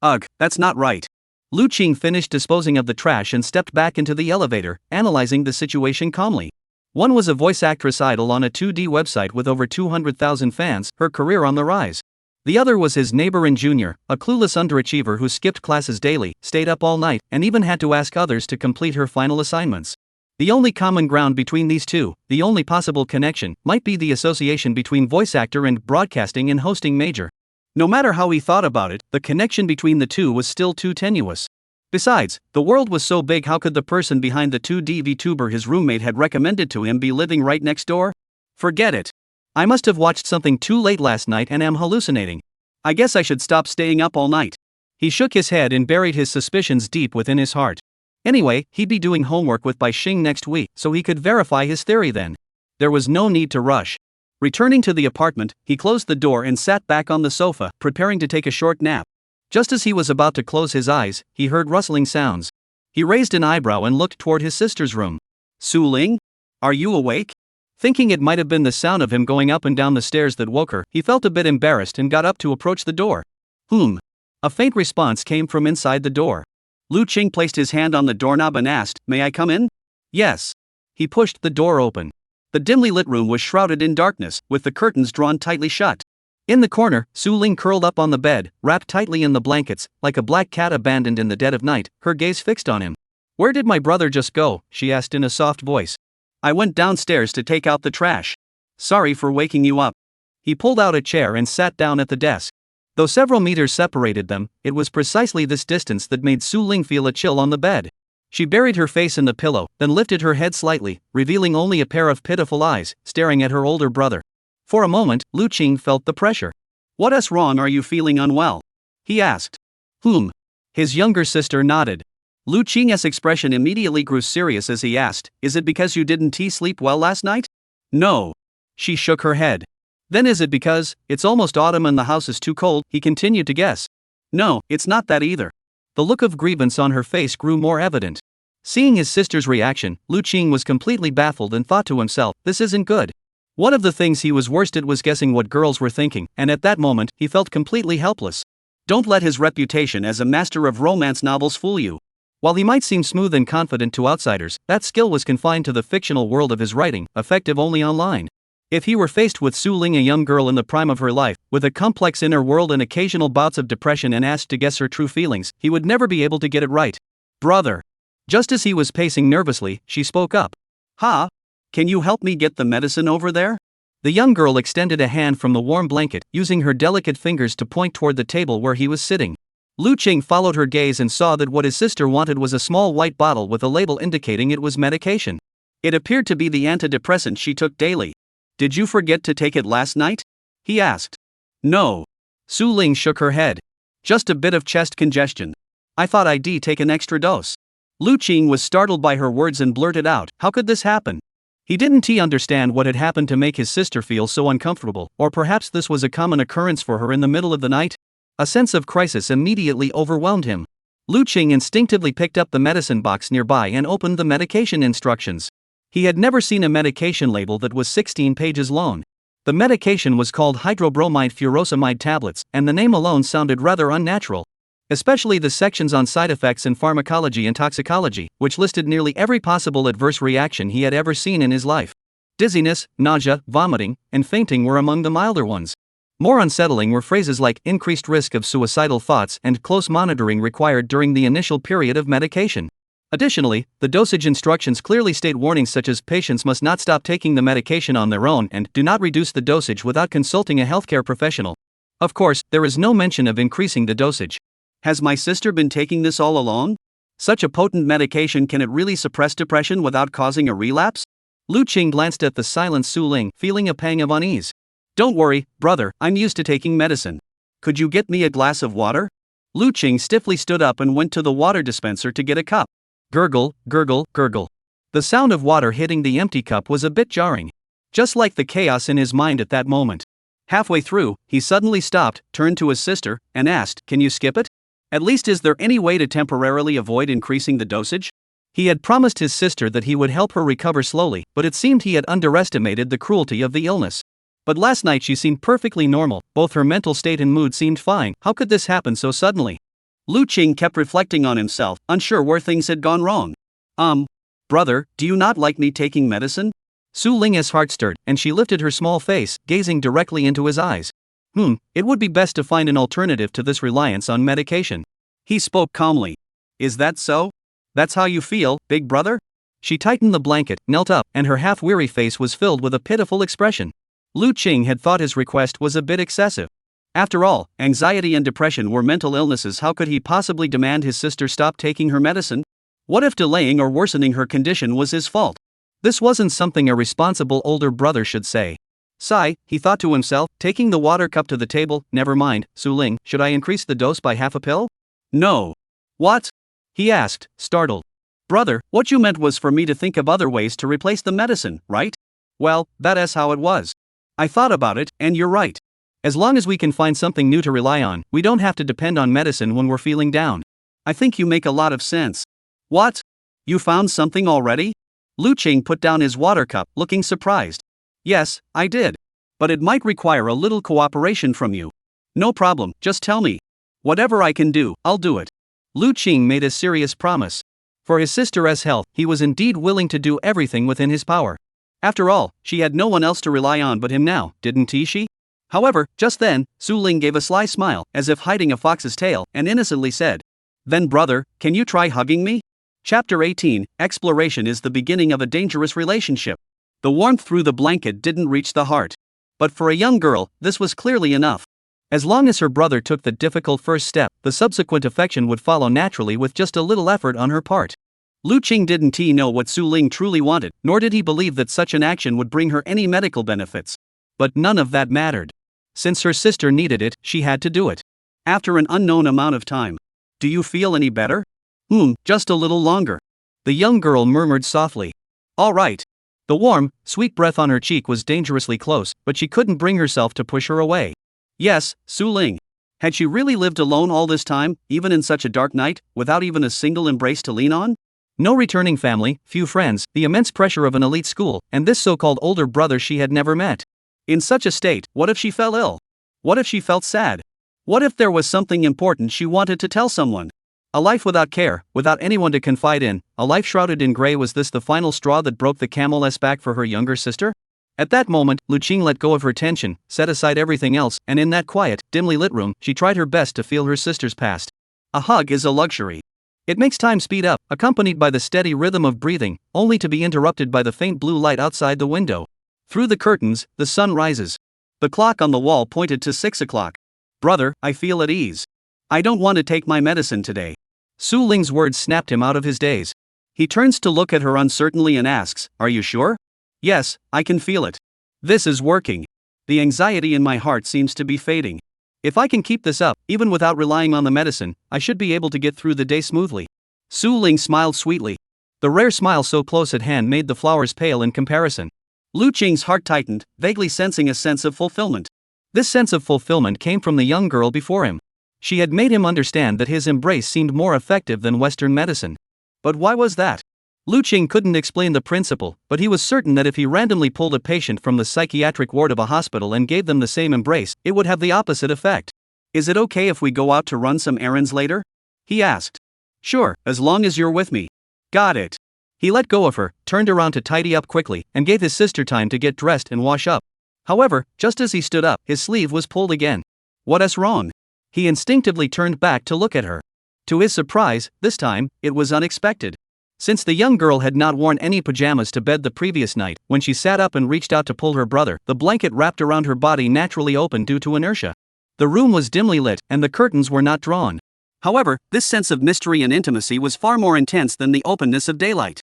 Ugh, that's not right. Lu Qing finished disposing of the trash and stepped back into the elevator, analyzing the situation calmly. One was a voice actress idol on a 2D website with over 200,000 fans, her career on the rise. The other was his neighbor and junior, a clueless underachiever who skipped classes daily, stayed up all night, and even had to ask others to complete her final assignments. The only common ground between these two, the only possible connection, might be the association between voice actor and broadcasting and hosting major. No matter how he thought about it, the connection between the two was still too tenuous. Besides, the world was so big, how could the person behind the 2D VTuber his roommate had recommended to him be living right next door? Forget it. I must have watched something too late last night and am hallucinating. I guess I should stop staying up all night. He shook his head and buried his suspicions deep within his heart. Anyway, he'd be doing homework with Bai Xing next week, so he could verify his theory then. There was no need to rush. Returning to the apartment, he closed the door and sat back on the sofa, preparing to take a short nap. Just as he was about to close his eyes, he heard rustling sounds. He raised an eyebrow and looked toward his sister's room. "Su Ling? Are you awake?" Thinking it might have been the sound of him going up and down the stairs that woke her, he felt a bit embarrassed and got up to approach the door. A faint response came from inside the door. Lu Qing placed his hand on the doorknob and asked, "May I come in?" "Yes." He pushed the door open. The dimly lit room was shrouded in darkness, with the curtains drawn tightly shut. In the corner, Su Ling curled up on the bed, wrapped tightly in the blankets, like a black cat abandoned in the dead of night, her gaze fixed on him. "Where did my brother just go?" she asked in a soft voice. "I went downstairs to take out the trash. Sorry for waking you up." He pulled out a chair and sat down at the desk. Though several meters separated them, it was precisely this distance that made Su Ling feel a chill on the bed. She buried her face in the pillow, then lifted her head slightly, revealing only a pair of pitiful eyes, staring at her older brother. For a moment, Lu Qing felt the pressure. "What's wrong? Are you feeling unwell?" he asked. His younger sister nodded. Lu Qing's expression immediately grew serious as he asked, "Is it because you didn't sleep well last night?" "No." She shook her head. "Then is it because it's almost autumn and the house is too cold?" he continued to guess. "No, it's not that either." The look of grievance on her face grew more evident. Seeing his sister's reaction, Lu Qing was completely baffled and thought to himself, "This isn't good." One of the things he was worst at was guessing what girls were thinking, and at that moment, he felt completely helpless. Don't let his reputation as a master of romance novels fool you. While he might seem smooth and confident to outsiders, that skill was confined to the fictional world of his writing, effective only online. If he were faced with Su Ling, a young girl in the prime of her life, with a complex inner world and occasional bouts of depression, and asked to guess her true feelings, he would never be able to get it right. "Brother." Just as he was pacing nervously, she spoke up. Can you help me get the medicine over there?" The young girl extended a hand from the warm blanket, using her delicate fingers to point toward the table where he was sitting. Lu Qing followed her gaze and saw that what his sister wanted was a small white bottle with a label indicating it was medication. It appeared to be the antidepressant she took daily. "Did you forget to take it last night?" he asked. "No." Su Ling shook her head. "Just a bit of chest congestion. I thought I'd take an extra dose." Lu Qing was startled by her words and blurted out, "How could this happen?" He didn't understand what had happened to make his sister feel so uncomfortable, or perhaps this was a common occurrence for her in the middle of the night. A sense of crisis immediately overwhelmed him. Lu Qing instinctively picked up the medicine box nearby and opened the medication instructions. He had never seen a medication label that was 16 pages long. The medication was called hydrobromide furosemide tablets, and the name alone sounded rather unnatural. Especially the sections on side effects in pharmacology and toxicology, which listed nearly every possible adverse reaction he had ever seen in his life. Dizziness, nausea, vomiting, and fainting were among the milder ones. More unsettling were phrases like increased risk of suicidal thoughts and close monitoring required during the initial period of medication. Additionally, the dosage instructions clearly state warnings such as patients must not stop taking the medication on their own and do not reduce the dosage without consulting a healthcare professional. Of course, there is no mention of increasing the dosage. Has my sister been taking this all along? Such a potent medication, can it really suppress depression without causing a relapse? Lu Qing glanced at the silent Su Ling, feeling a pang of unease. Don't worry, brother, I'm used to taking medicine. Could you get me a glass of water? Lu Qing stiffly stood up and went to the water dispenser to get a cup. Gurgle, gurgle, gurgle. The sound of water hitting the empty cup was a bit jarring. Just like the chaos in his mind at that moment. Halfway through, he suddenly stopped, turned to his sister, and asked, "Can you skip it? At least is there any way to temporarily avoid increasing the dosage?" He had promised his sister that he would help her recover slowly, but it seemed he had underestimated the cruelty of the illness. But last night she seemed perfectly normal, both her mental state and mood seemed fine. How could this happen so suddenly? Lu Qing kept reflecting on himself, unsure where things had gone wrong. Brother, do you not like me taking medicine?" Su Ling's heart stirred, and she lifted her small face, gazing directly into his eyes. It would be best to find an alternative to this reliance on medication. He spoke calmly. "Is that so? That's how you feel, big brother?" She tightened the blanket, knelt up, and her half-weary face was filled with a pitiful expression. Lu Qing had thought his request was a bit excessive. After all, anxiety and depression were mental illnesses. How could he possibly demand his sister stop taking her medicine? What if delaying or worsening her condition was his fault? This wasn't something a responsible older brother should say. Sigh, he thought to himself, taking the water cup to the table. "Never mind, Su Ling, should I increase the dose by half a pill?" "No." "What?" he asked, startled. "Brother, what you meant was for me to think of other ways to replace the medicine, right?" "Well, that is how it was. I thought about it, and you're right. As long as we can find something new to rely on, we don't have to depend on medicine when we're feeling down. I think you make a lot of sense." "What? You found something already?" Lu Qing put down his water cup, looking surprised. Yes, I did. But it might require a little cooperation from you. No problem, just tell me. Whatever I can do, I'll do it. Lu Qing made a serious promise. For his sister's health, he was indeed willing to do everything within his power. After all, she had no one else to rely on but him now, didn't she? However, just then, Su Ling gave a sly smile, as if hiding a fox's tail, and innocently said, "Then brother, can you try hugging me?" Chapter 18, Exploration is the beginning of a dangerous relationship. The warmth through the blanket didn't reach the heart. But for a young girl, this was clearly enough. As long as her brother took the difficult first step, the subsequent affection would follow naturally with just a little effort on her part. Lu Qing didn't know what Su Ling truly wanted, nor did he believe that such an action would bring her any medical benefits. But none of that mattered. Since her sister needed it, she had to do it. After an unknown amount of time. "Do you feel any better?" Just a little longer." The young girl murmured softly. "All right." The warm, sweet breath on her cheek was dangerously close, but she couldn't bring herself to push her away. Yes, Su Ling. Had she really lived alone all this time, even in such a dark night, without even a single embrace to lean on? No returning family, few friends, the immense pressure of an elite school, and this so-called older brother she had never met. In such a state, what if she fell ill? What if she felt sad? What if there was something important she wanted to tell someone? A life without care, without anyone to confide in, a life shrouded in gray. Was this the final straw that broke the camel's back for her younger sister? At that moment, Lu Qing let go of her tension, set aside everything else, and in that quiet, dimly lit room, she tried her best to feel her sister's past. A hug is a luxury. It makes time speed up, accompanied by the steady rhythm of breathing, only to be interrupted by the faint blue light outside the window. Through the curtains, the sun rises. The clock on the wall pointed to 6 o'clock. "Brother, I feel at ease. I don't want to take my medicine today." Su Ling's words snapped him out of his daze. He turns to look at her uncertainly and asks, "Are you sure?" "Yes, I can feel it. This is working. The anxiety in my heart seems to be fading. If I can keep this up, even without relying on the medicine, I should be able to get through the day smoothly." Su Ling smiled sweetly. The rare smile so close at hand made the flowers pale in comparison. Lu Qing's heart tightened, vaguely sensing a sense of fulfillment. This sense of fulfillment came from the young girl before him. She had made him understand that his embrace seemed more effective than Western medicine. But why was that? Lu Qing couldn't explain the principle, but he was certain that if he randomly pulled a patient from the psychiatric ward of a hospital and gave them the same embrace, it would have the opposite effect. "Is it okay if we go out to run some errands later?" he asked. "Sure, as long as you're with me." "Got it." He let go of her, turned around to tidy up quickly, and gave his sister time to get dressed and wash up. However, just as he stood up, his sleeve was pulled again. "What's wrong?" He instinctively turned back to look at her. To his surprise, this time, it was unexpected. Since the young girl had not worn any pajamas to bed the previous night, when she sat up and reached out to pull her brother, the blanket wrapped around her body naturally opened due to inertia. The room was dimly lit, and the curtains were not drawn. However, this sense of mystery and intimacy was far more intense than the openness of daylight.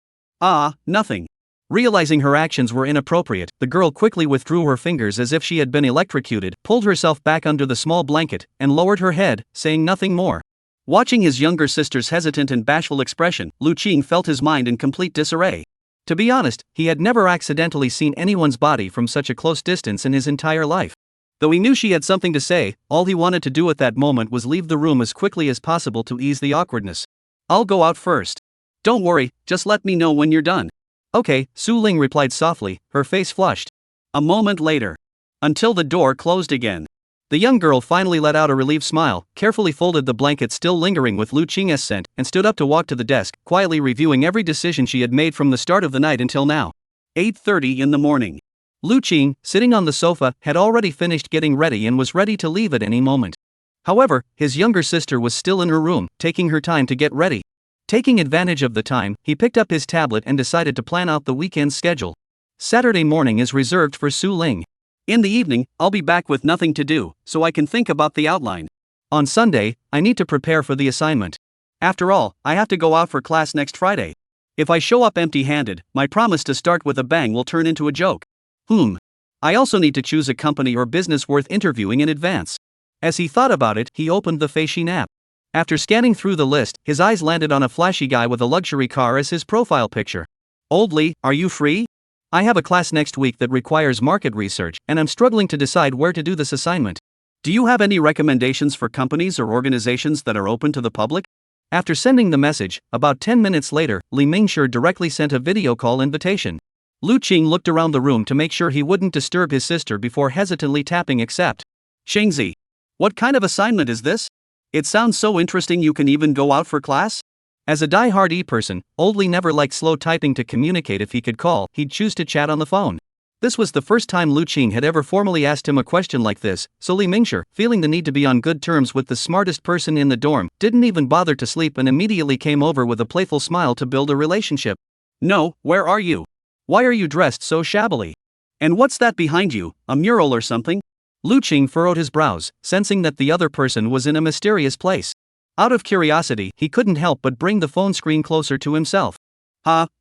Nothing. Realizing her actions were inappropriate, the girl quickly withdrew her fingers as if she had been electrocuted, pulled herself back under the small blanket, and lowered her head, saying nothing more. Watching his younger sister's hesitant and bashful expression, Lu Qing felt his mind in complete disarray. To be honest, he had never accidentally seen anyone's body from such a close distance in his entire life. Though he knew she had something to say, all he wanted to do at that moment was leave the room as quickly as possible to ease the awkwardness. "I'll go out first. Don't worry, just let me know when you're done." "Okay," Su Ling replied softly, her face flushed. A moment later. Until the door closed again. The young girl finally let out a relieved smile, carefully folded the blanket still lingering with Lu Qing's scent, and stood up to walk to the desk, quietly reviewing every decision she had made from the start of the night until now. 8:30 in the morning. Lu Qing, sitting on the sofa, had already finished getting ready and was ready to leave at any moment. However, his younger sister was still in her room, taking her time to get ready. Taking advantage of the time, he picked up his tablet and decided to plan out the weekend's schedule. Saturday morning is reserved for Su Ling. In the evening, I'll be back with nothing to do, so I can think about the outline. On Sunday, I need to prepare for the assignment. After all, I have to go out for class next Friday. If I show up empty-handed, my promise to start with a bang will turn into a joke. I also need to choose a company or business worth interviewing in advance. As he thought about it, he opened the Feishin app. After scanning through the list, his eyes landed on a flashy guy with a luxury car as his profile picture. "Old Lee, are you free? I have a class next week that requires market research, and I'm struggling to decide where to do this assignment. Do you have any recommendations for companies or organizations that are open to the public?" After sending the message, about 10 minutes later, Li Mingshi directly sent a video call invitation. Lu Qing looked around the room to make sure he wouldn't disturb his sister before hesitantly tapping accept. Shengzi, what kind of assignment is this? It sounds so interesting you can even go out for class? As a die-hard e-person, Old Lee never liked slow typing to communicate. If he could call, he'd choose to chat on the phone. This was the first time Lu Qing had ever formally asked him a question like this, so Li Mingxue, feeling the need to be on good terms with the smartest person in the dorm, didn't even bother to sleep and immediately came over with a playful smile to build a relationship. No, where are you? Why are you dressed so shabbily? And what's that behind you, a mural or something? Lu Qing furrowed his brows, sensing that the other person was in a mysterious place. Out of curiosity, he couldn't help but bring the phone screen closer to himself.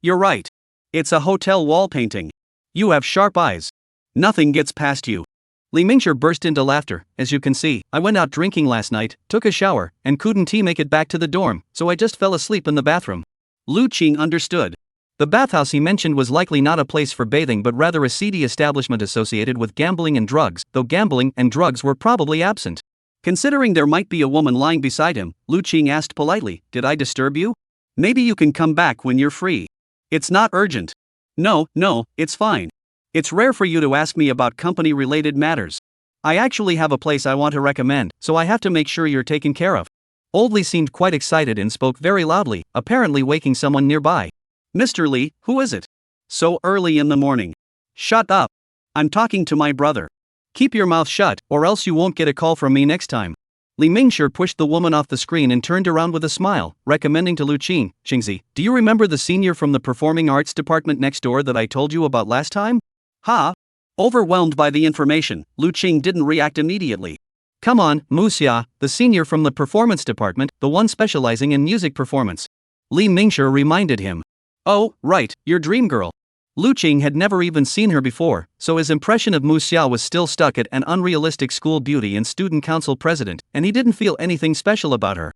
You're right. It's a hotel wall painting. You have sharp eyes. Nothing gets past you. Li Mingxue burst into laughter. As you can see, I went out drinking last night, took a shower, and couldn't make it back to the dorm, so I just fell asleep in the bathroom. Lu Qing understood. The bathhouse he mentioned was likely not a place for bathing but rather a seedy establishment associated with gambling and drugs, though gambling and drugs were probably absent. Considering there might be a woman lying beside him, Lu Qing asked politely, "Did I disturb you? Maybe you can come back when you're free. It's not urgent." No, it's fine. It's rare for you to ask me about company-related matters. I actually have a place I want to recommend, so I have to make sure you're taken care of. Old Lee seemed quite excited and spoke very loudly, apparently waking someone nearby. Mr. Lee, who is it? So early in the morning. Shut up. I'm talking to my brother. Keep your mouth shut, or else you won't get a call from me next time. Li Mingxue pushed the woman off the screen and turned around with a smile, recommending to Lu Qing, "Qingzi, do you remember the senior from the performing arts department next door that I told you about last time?" Overwhelmed by the information, Lu Qing didn't react immediately. "Come on, Mu Xia, the senior from the performance department, the one specializing in music performance." Li Mingxue reminded him. "Oh, right, your dream girl." Lu Qing had never even seen her before, so his impression of Mu Xia was still stuck at an unrealistic school beauty and student council president, and he didn't feel anything special about her.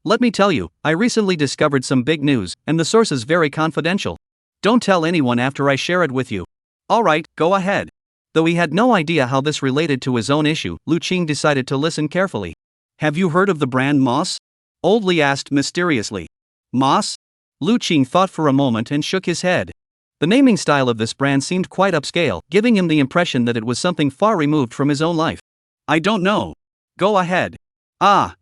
Let me tell you, I recently discovered some big news, and the source is very confidential. Don't tell anyone after I share it with you. Alright, go ahead. Though he had no idea how this related to his own issue, Lu Qing decided to listen carefully. Have you heard of the brand Moss? Old Lee asked mysteriously. Moss? Lu Qing thought for a moment and shook his head. The naming style of this brand seemed quite upscale, giving him the impression that it was something far removed from his own life. I don't know. Go ahead.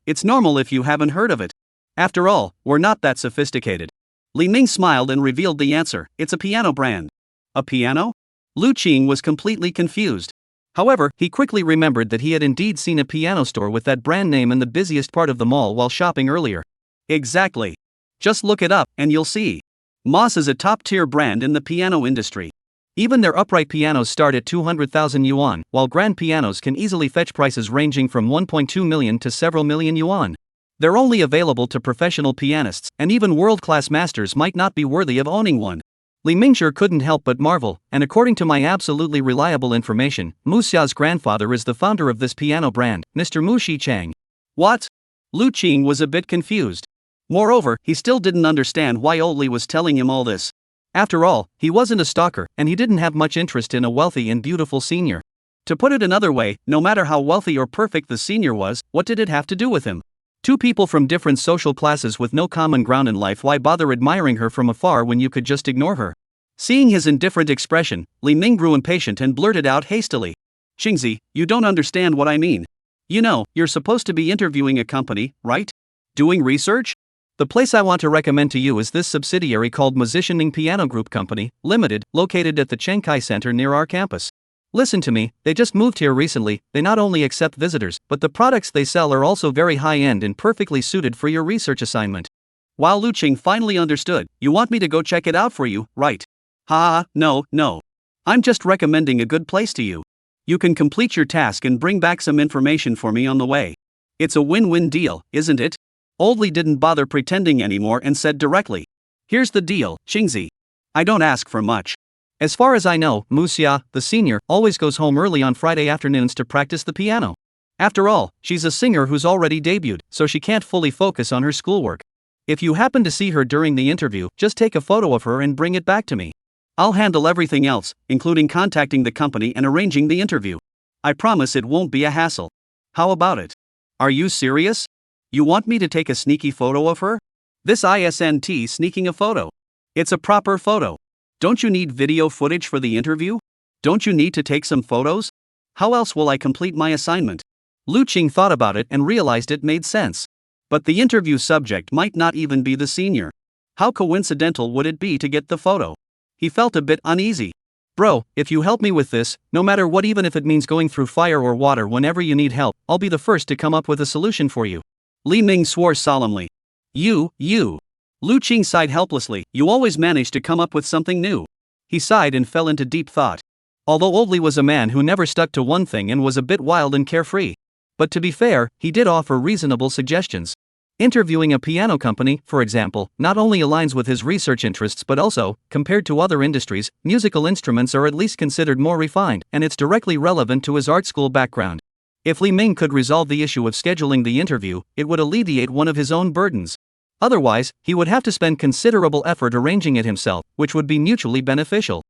It's normal if you haven't heard of it. After all, we're not that sophisticated. Li Ming smiled and revealed the answer. It's a piano brand. A piano? Lu Qing was completely confused. However, he quickly remembered that he had indeed seen a piano store with that brand name in the busiest part of the mall while shopping earlier. Exactly. Just look it up, and you'll see. Moss is a top-tier brand in the piano industry. Even their upright pianos start at 200,000 yuan, while grand pianos can easily fetch prices ranging from 1.2 million to several million yuan. They're only available to professional pianists, and even world-class masters might not be worthy of owning one. Li Mingxue couldn't help but marvel, and according to my absolutely reliable information, Mu Xia's grandfather is the founder of this piano brand, Mr. Mu Shichang. What? Lu Qing was a bit confused. Moreover, he still didn't understand why Old Lee was telling him all this. After all, he wasn't a stalker, and he didn't have much interest in a wealthy and beautiful senior. To put it another way, no matter how wealthy or perfect the senior was, what did it have to do with him? Two people from different social classes with no common ground in life, why bother admiring her from afar when you could just ignore her? Seeing his indifferent expression, Li Ming grew impatient and blurted out hastily. Qingzi, you don't understand what I mean. You know, you're supposed to be interviewing a company, right? Doing research? The place I want to recommend to you is this subsidiary called Musicianing Piano Group Company, Limited, located at the Chenkai Center near our campus. Listen to me, they just moved here recently. They not only accept visitors, but the products they sell are also very high-end and perfectly suited for your research assignment. While Lu Qing finally understood, you want me to go check it out for you, right? No. I'm just recommending a good place to you. You can complete your task and bring back some information for me on the way. It's a win-win deal, isn't it? Old Lee didn't bother pretending anymore and said directly. Here's the deal, Qingzi. I don't ask for much. As far as I know, Mu Xia, the senior, always goes home early on Friday afternoons to practice the piano. After all, she's a singer who's already debuted, so she can't fully focus on her schoolwork. If you happen to see her during the interview, just take a photo of her and bring it back to me. I'll handle everything else, including contacting the company and arranging the interview. I promise it won't be a hassle. How about it? Are you serious? You want me to take a sneaky photo of her? This isn't sneaking a photo. It's a proper photo. Don't you need video footage for the interview? Don't you need to take some photos? How else will I complete my assignment? Lu Qing thought about it and realized it made sense. But the interview subject might not even be the senior. How coincidental would it be to get the photo? He felt a bit uneasy. Bro, if you help me with this, no matter what, even if it means going through fire or water whenever you need help, I'll be the first to come up with a solution for you. Li Ming swore solemnly. You. Lu Qing sighed helplessly. You always manage to come up with something new. He sighed and fell into deep thought. Although Old Li was a man who never stuck to one thing and was a bit wild and carefree. But to be fair, he did offer reasonable suggestions. Interviewing a piano company, for example, not only aligns with his research interests but also, compared to other industries, musical instruments are at least considered more refined, and it's directly relevant to his art school background. If Li Ming could resolve the issue of scheduling the interview, it would alleviate one of his own burdens. Otherwise, he would have to spend considerable effort arranging it himself, which would be mutually beneficial.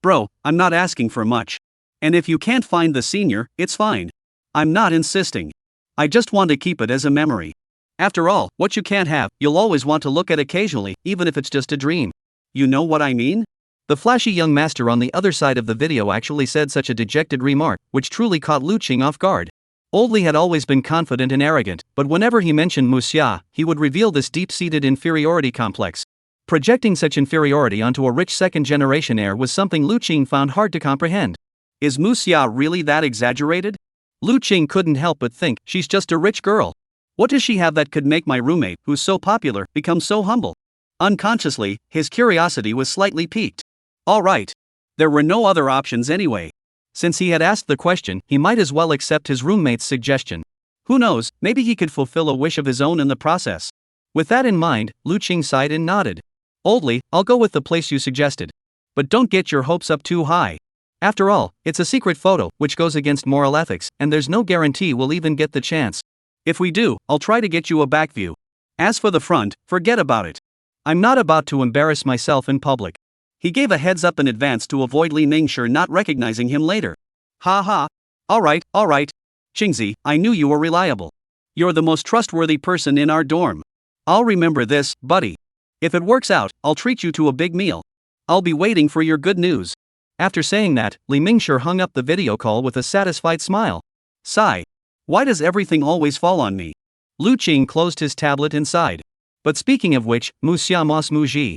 Bro, I'm not asking for much. And if you can't find the senior, it's fine. I'm not insisting. I just want to keep it as a memory. After all, what you can't have, you'll always want to look at occasionally, even if it's just a dream. You know what I mean? The flashy young master on the other side of the video actually said such a dejected remark, which truly caught Lu Qing off guard. Old Li had always been confident and arrogant, but whenever he mentioned Muxia, he would reveal this deep-seated inferiority complex. Projecting such inferiority onto a rich second-generation heir was something Lu Qing found hard to comprehend. Is Muxia really that exaggerated? Lu Qing couldn't help but think, she's just a rich girl. What does she have that could make my roommate, who's so popular, become so humble? Unconsciously, his curiosity was slightly piqued. All right. There were no other options anyway. Since he had asked the question, he might as well accept his roommate's suggestion. Who knows, maybe he could fulfill a wish of his own in the process. With that in mind, Lu Qing sighed and nodded. Old Li, I'll go with the place you suggested. But don't get your hopes up too high. After all, it's a secret photo, which goes against moral ethics, and there's no guarantee we'll even get the chance. If we do, I'll try to get you a back view. As for the front, forget about it. I'm not about to embarrass myself in public. He gave a heads up in advance to avoid Li Mingshi not recognizing him later. Ha ha. Alright. Qingzi, I knew you were reliable. You're the most trustworthy person in our dorm. I'll remember this, buddy. If it works out, I'll treat you to a big meal. I'll be waiting for your good news. After saying that, Li Mingshi hung up the video call with a satisfied smile. Sigh. Why does everything always fall on me? Lu Qing closed his tablet and sighed. But speaking of which, Muxia Mas Muji.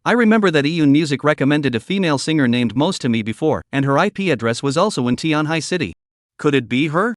I remember that Iyun Music recommended a female singer named Mos to me before, and her IP address was also in Tianhai City. Could it be her?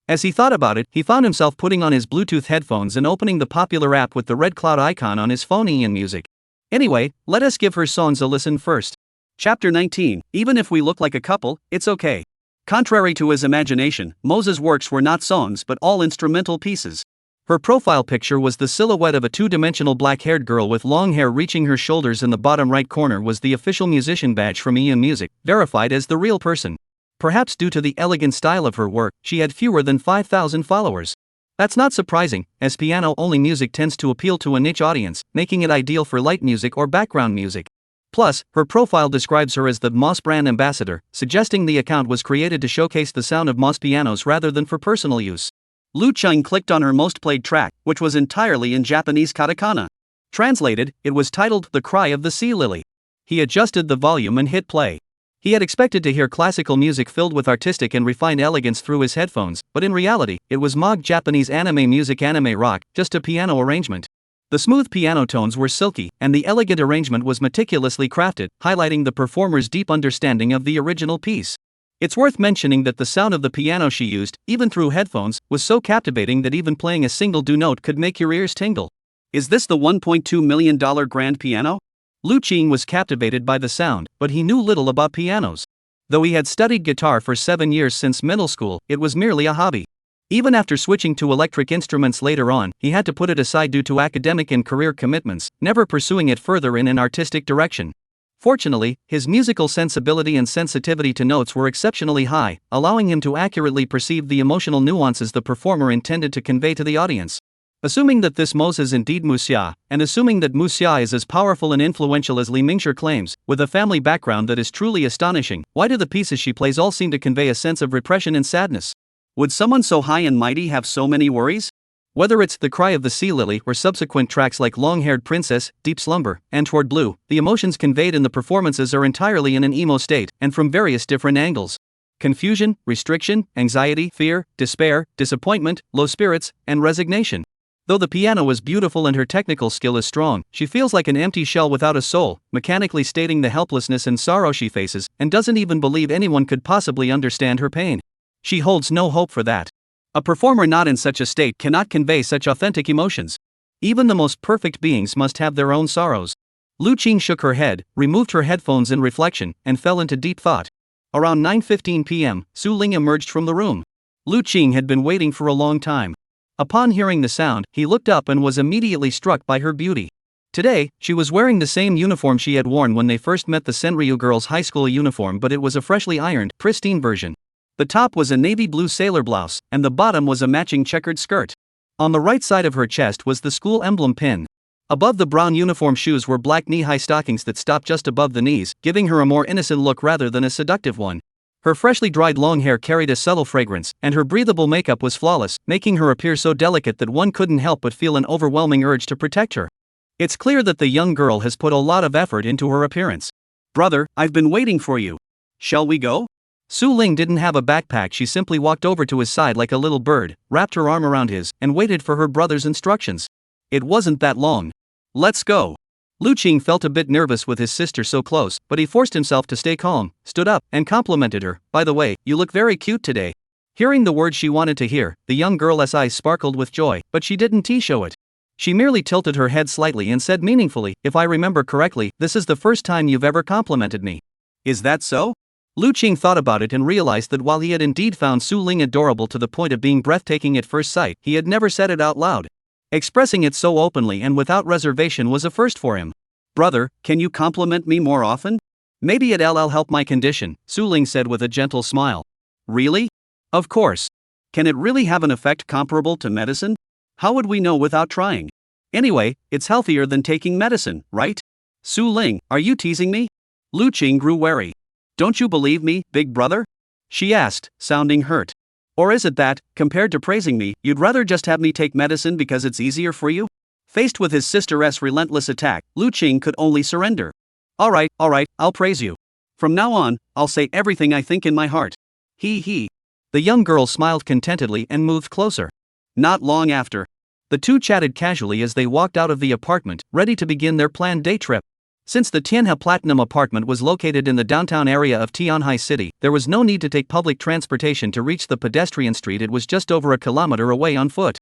As he thought about it, he found himself putting on his Bluetooth headphones and opening the popular app with the red cloud icon on his phone. Iyun Music. Anyway, let us give her songs a listen first. Chapter 19. Even if we look like a couple, it's okay. Contrary to his imagination, Moses' works were not songs but all instrumental pieces. Her profile picture was the silhouette of a two-dimensional black-haired girl with long hair reaching her shoulders. In the bottom right corner was the official musician badge from Iyun Music, verified as the real person. Perhaps due to the elegant style of her work, she had fewer than 5,000 followers. That's not surprising, as piano-only music tends to appeal to a niche audience, making it ideal for light music or background music. Plus, her profile describes her as the Moss brand ambassador, suggesting the account was created to showcase the sound of Moss pianos rather than for personal use. Lu Qing clicked on her most played track, which was entirely in Japanese katakana. Translated, it was titled The Cry of the Sea Lily. He adjusted the volume and hit play. He had expected to hear classical music filled with artistic and refined elegance through his headphones, but in reality, it was mock Japanese anime music, anime rock, just a piano arrangement. The smooth piano tones were silky, and the elegant arrangement was meticulously crafted, highlighting the performer's deep understanding of the original piece. It's worth mentioning that the sound of the piano she used, even through headphones, was so captivating that even playing a single do note could make your ears tingle. Is this the $1.2 million grand piano? Lu Qing was captivated by the sound, but he knew little about pianos. Though he had studied guitar for 7 years since middle school, it was merely a hobby. Even after switching to electric instruments later on, he had to put it aside due to academic and career commitments, never pursuing it further in an artistic direction. Fortunately, his musical sensibility and sensitivity to notes were exceptionally high, allowing him to accurately perceive the emotional nuances the performer intended to convey to the audience. Assuming that this Mose is indeed Muxia, and assuming that Muxia is as powerful and influential as Li Mingshi claims, with a family background that is truly astonishing, why do the pieces she plays all seem to convey a sense of repression and sadness? Would someone so high and mighty have so many worries? Whether it's The Cry of the Sea Lily or subsequent tracks like Long-Haired Princess, Deep Slumber, and Toward Blue, the emotions conveyed in the performances are entirely in an emo state and from various different angles. Confusion, restriction, anxiety, fear, despair, disappointment, low spirits, and resignation. Though the piano is beautiful and her technical skill is strong, she feels like an empty shell without a soul, mechanically stating the helplessness and sorrow she faces, and doesn't even believe anyone could possibly understand her pain. She holds no hope for that. A performer not in such a state cannot convey such authentic emotions. Even the most perfect beings must have their own sorrows. Lu Qing shook her head, removed her headphones in reflection, and fell into deep thought. Around 9:15 p.m., Su Ling emerged from the room. Lu Qing had been waiting for a long time. Upon hearing the sound, he looked up and was immediately struck by her beauty. Today, she was wearing the same uniform she had worn when they first met, the Senryu girls' high school uniform, but it was a freshly ironed, pristine version. The top was a navy blue sailor blouse, and the bottom was a matching checkered skirt. On the right side of her chest was the school emblem pin. Above the brown uniform shoes were black knee-high stockings that stopped just above the knees, giving her a more innocent look rather than a seductive one. Her freshly dried long hair carried a subtle fragrance, and her breathable makeup was flawless, making her appear so delicate that one couldn't help but feel an overwhelming urge to protect her. It's clear that the young girl has put a lot of effort into her appearance. "Brother, I've been waiting for you. Shall we go?" Su Ling didn't have a backpack. She simply walked over to his side like a little bird, wrapped her arm around his, and waited for her brother's instructions. It wasn't that long. "Let's go." Lu Qing felt a bit nervous with his sister so close, but he forced himself to stay calm, stood up, and complimented her. "By the way, you look very cute today." Hearing the words she wanted to hear, the young girl's eyes sparkled with joy, but she didn't show it. She merely tilted her head slightly and said meaningfully, "If I remember correctly, this is the first time you've ever complimented me." "Is that so?" Lu Qing thought about it and realized that while he had indeed found Su Ling adorable to the point of being breathtaking at first sight, he had never said it out loud. Expressing it so openly and without reservation was a first for him. "Brother, can you compliment me more often? Maybe it'll help my condition," Su Ling said with a gentle smile. "Really? Of course. Can it really have an effect comparable to medicine? How would we know without trying? Anyway, it's healthier than taking medicine, right?" "Su Ling, are you teasing me?" Lu Qing grew wary. "Don't you believe me, big brother?" she asked, sounding hurt. "Or is it that, compared to praising me, you'd rather just have me take medicine because it's easier for you?" Faced with his sister's relentless attack, Lu Qing could only surrender. All right, I'll praise you. From now on, I'll say everything I think in my heart." He. The young girl smiled contentedly and moved closer. Not long after, the two chatted casually as they walked out of the apartment, ready to begin their planned day trip. Since the Tianhe Platinum apartment was located in the downtown area of Tianhe City, there was no need to take public transportation to reach the pedestrian street. It was just over a kilometer away on foot.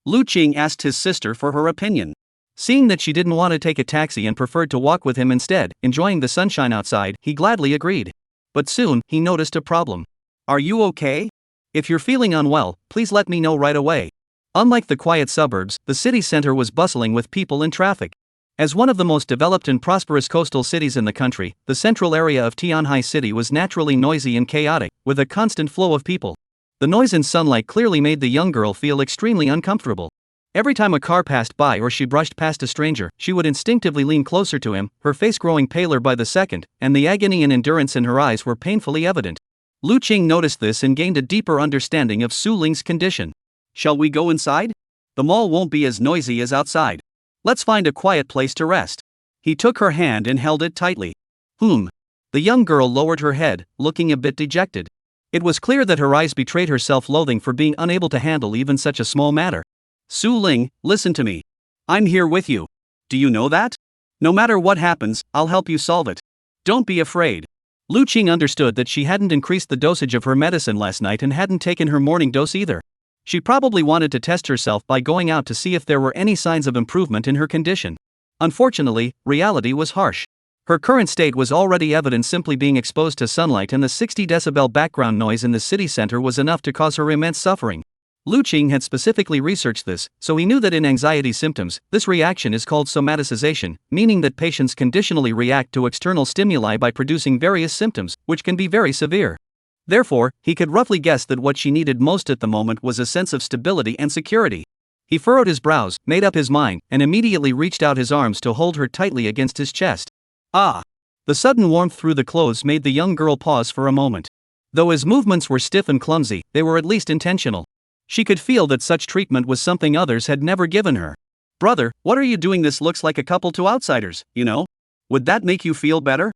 Lu Qing asked his sister for her opinion. Seeing that she didn't want to take a taxi and preferred to walk with him instead, enjoying the sunshine outside, he gladly agreed. But soon, he noticed a problem. "Are you okay? If you're feeling unwell, please let me know right away." Unlike the quiet suburbs, the city center was bustling with people and traffic. As one of the most developed and prosperous coastal cities in the country, the central area of Tianhe City was naturally noisy and chaotic, with a constant flow of people. The noise and sunlight clearly made the young girl feel extremely uncomfortable. Every time a car passed by or she brushed past a stranger, she would instinctively lean closer to him, her face growing paler by the second, and the agony and endurance in her eyes were painfully evident. Lu Qing noticed this and gained a deeper understanding of Su Ling's condition. "Shall we go inside? The mall won't be as noisy as outside. Let's find a quiet place to rest." He took her hand and held it tightly. The young girl lowered her head, looking a bit dejected. It was clear that her eyes betrayed her self-loathing for being unable to handle even such a small matter. "Su Ling, listen to me. I'm here with you. Do you know that? No matter what happens, I'll help you solve it. Don't be afraid." Lu Qing understood that she hadn't increased the dosage of her medicine last night and hadn't taken her morning dose either. She probably wanted to test herself by going out to see if there were any signs of improvement in her condition. Unfortunately, reality was harsh. Her current state was already evident. Simply being exposed to sunlight and the 60 decibel background noise in the city center was enough to cause her immense suffering. Lu Qing had specifically researched this, so he knew that in anxiety symptoms, this reaction is called somaticization, meaning that patients conditionally react to external stimuli by producing various symptoms, which can be very severe. Therefore, he could roughly guess that what she needed most at the moment was a sense of stability and security. He furrowed his brows, made up his mind, and immediately reached out his arms to hold her tightly against his chest. Ah! The sudden warmth through the clothes made the young girl pause for a moment. Though his movements were stiff and clumsy, they were at least intentional. She could feel that such treatment was something others had never given her. Brother, what are you doing? This looks like a couple to outsiders, you know? Would that make you feel better?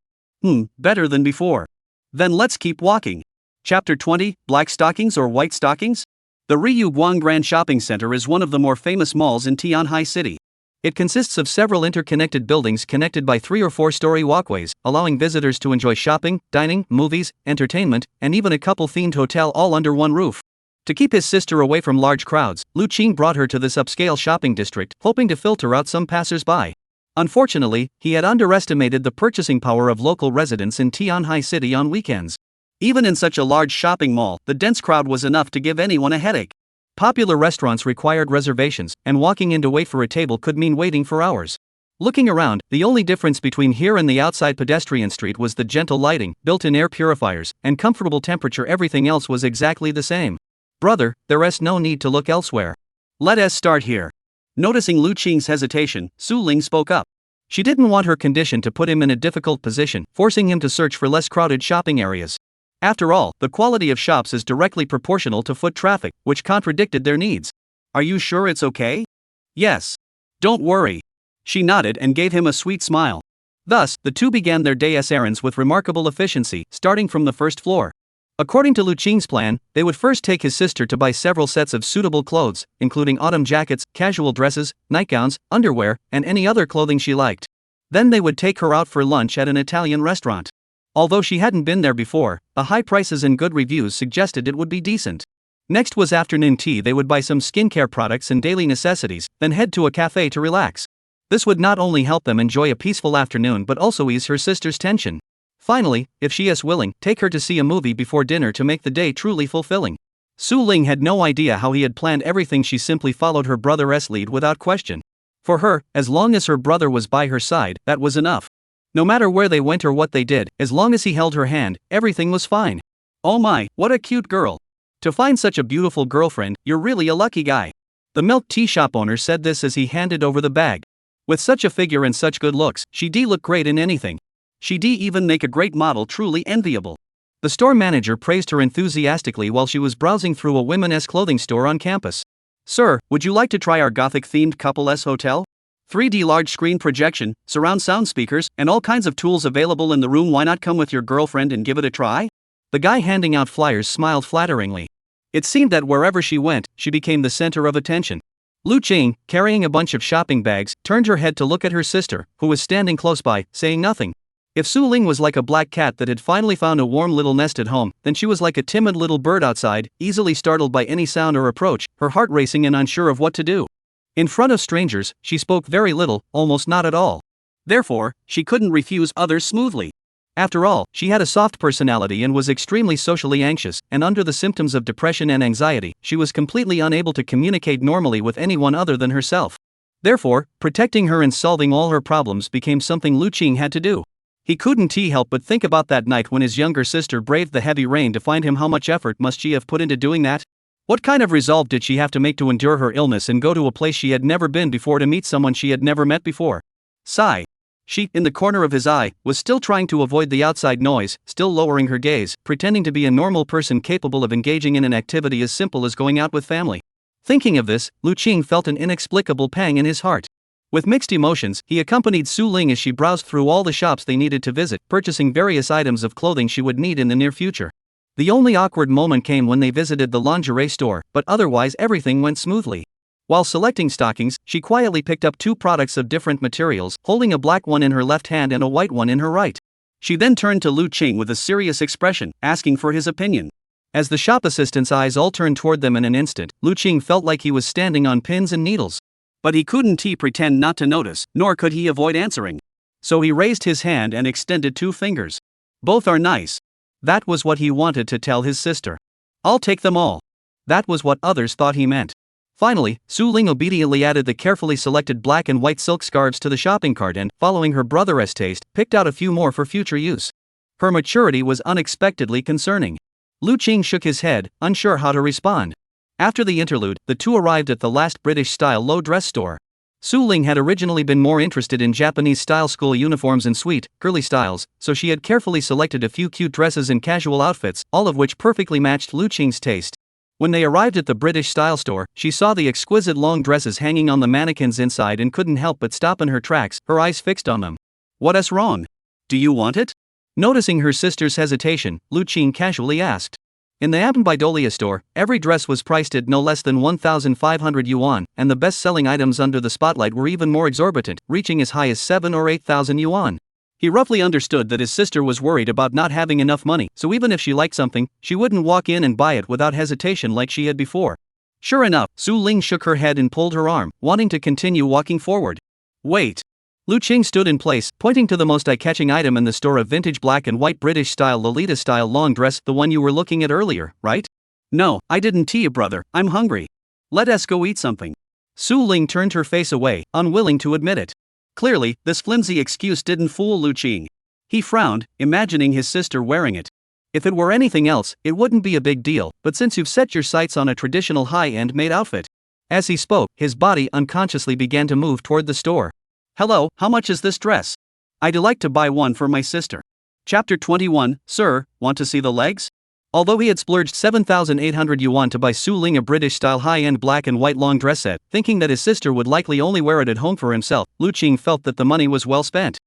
Better than before. Then let's keep walking. Chapter 20, Black Stockings or White Stockings? The Ryugyong Grand Shopping Center is one of the more famous malls in Tianjin City. It consists of several interconnected buildings connected by 3 or 4-story walkways, allowing visitors to enjoy shopping, dining, movies, entertainment, and even a couple-themed hotel all under one roof. To keep his sister away from large crowds, Lu Qing brought her to this upscale shopping district, hoping to filter out some passers-by. Unfortunately, he had underestimated the purchasing power of local residents in Tianjin City on weekends. Even in such a large shopping mall, the dense crowd was enough to give anyone a headache. Popular restaurants required reservations, and walking in to wait for a table could mean waiting for hours. Looking around, the only difference between here and the outside pedestrian street was the gentle lighting, built-in air purifiers, and comfortable temperature. Everything else was exactly the same. Brother, there's no need to look elsewhere. Let us start here. Noticing Lu Qing's hesitation, Su Ling spoke up. She didn't want her condition to put him in a difficult position, forcing him to search for less crowded shopping areas. After all, the quality of shops is directly proportional to foot traffic, which contradicted their needs. Are you sure it's okay? Yes. Don't worry. She nodded and gave him a sweet smile. Thus, the two began their day's errands with remarkable efficiency, starting from the first floor. According to Lu Qing's plan, they would first take his sister to buy several sets of suitable clothes, including autumn jackets, casual dresses, nightgowns, underwear, and any other clothing she liked. Then they would take her out for lunch at an Italian restaurant. Although she hadn't been there before, the high prices and good reviews suggested it would be decent. Next was afternoon tea. They would buy some skincare products and daily necessities, then head to a cafe to relax. This would not only help them enjoy a peaceful afternoon but also ease her sister's tension. Finally, if she is willing, take her to see a movie before dinner to make the day truly fulfilling. Su Ling had no idea how he had planned everything. She simply followed her brother's lead without question. For her, as long as her brother was by her side, that was enough. No matter where they went or what they did, as long as he held her hand, everything was fine. Oh my, what a cute girl. To find such a beautiful girlfriend, you're really a lucky guy. The milk tea shop owner said this as he handed over the bag. With such a figure and such good looks, she'd look great in anything. She'd even make a great model, truly enviable. The store manager praised her enthusiastically while she was browsing through a women's clothing store on campus. Sir, would you like to try our Gothic-themed couple's hotel? 3D large screen projection, surround sound speakers, and all kinds of tools available in the room. Why not come with your girlfriend and give it a try? The guy handing out flyers smiled flatteringly. It seemed that wherever she went, she became the center of attention. Lu Qing, carrying a bunch of shopping bags, turned her head to look at her sister, who was standing close by, saying nothing. If Su Ling was like a black cat that had finally found a warm little nest at home, then she was like a timid little bird outside, easily startled by any sound or approach, her heart racing and unsure of what to do. In front of strangers, she spoke very little, almost not at all. Therefore, she couldn't refuse others smoothly. After all, she had a soft personality and was extremely socially anxious, and under the symptoms of depression and anxiety, she was completely unable to communicate normally with anyone other than herself. Therefore, protecting her and solving all her problems became something Lu Qing had to do. He couldn't help but think about that night when his younger sister braved the heavy rain to find him. How much effort must she have put into doing that? What kind of resolve did she have to make to endure her illness and go to a place she had never been before to meet someone she had never met before? Sigh. She, in the corner of his eye, was still trying to avoid the outside noise, still lowering her gaze, pretending to be a normal person capable of engaging in an activity as simple as going out with family. Thinking of this, Lu Qing felt an inexplicable pang in his heart. With mixed emotions, he accompanied Su Ling as she browsed through all the shops they needed to visit, purchasing various items of clothing she would need in the near future. The only awkward moment came when they visited the lingerie store, but otherwise everything went smoothly. While selecting stockings, she quietly picked up 2 products of different materials, holding a black one in her left hand and a white one in her right. She then turned to Lu Qing with a serious expression, asking for his opinion. As the shop assistant's eyes all turned toward them in an instant, Lu Qing felt like he was standing on pins and needles. But he couldn't pretend not to notice, nor could he avoid answering. So he raised his hand and extended 2 fingers. Both are nice. That was what he wanted to tell his sister. I'll take them all. That was what others thought he meant. Finally, Su Ling obediently added the carefully selected black and white silk scarves to the shopping cart and, following her brother's taste, picked out a few more for future use. Her maturity was unexpectedly concerning. Lu Qing shook his head, unsure how to respond. After the interlude, the two arrived at the last British-style low-dress store. Su Ling had originally been more interested in Japanese-style school uniforms and sweet, girly styles, so she had carefully selected a few cute dresses and casual outfits, all of which perfectly matched Lu Qing's taste. When they arrived at the British-style store, she saw the exquisite long dresses hanging on the mannequins inside and couldn't help but stop in her tracks, her eyes fixed on them. What's wrong? Do you want it? Noticing her sister's hesitation, Lu Qing casually asked. In the Abendbeidolia store, every dress was priced at no less than 1,500 yuan, and the best-selling items under the spotlight were even more exorbitant, reaching as high as 7 or 8,000 yuan. He roughly understood that his sister was worried about not having enough money, so even if she liked something, she wouldn't walk in and buy it without hesitation like she had before. Sure enough, Su Ling shook her head and pulled her arm, wanting to continue walking forward. Wait. Lu Qing stood in place, pointing to the most eye-catching item in the store, a vintage black and white British-style Lolita-style long dress, the one you were looking at earlier, right? No, I didn't tell you, brother, I'm hungry. Let us go eat something. Su Ling turned her face away, unwilling to admit it. Clearly, this flimsy excuse didn't fool Lu Qing. He frowned, imagining his sister wearing it. If it were anything else, it wouldn't be a big deal, but since you've set your sights on a traditional high-end maid outfit. As he spoke, his body unconsciously began to move toward the store. Hello, how much is this dress? I'd like to buy one for my sister. Chapter 21, Sir, want to see the legs? Although he had splurged 7,800 yuan to buy Su Ling a British-style high-end black and white long dress set, thinking that his sister would likely only wear it at home for himself, Lu Qing felt that the money was well spent.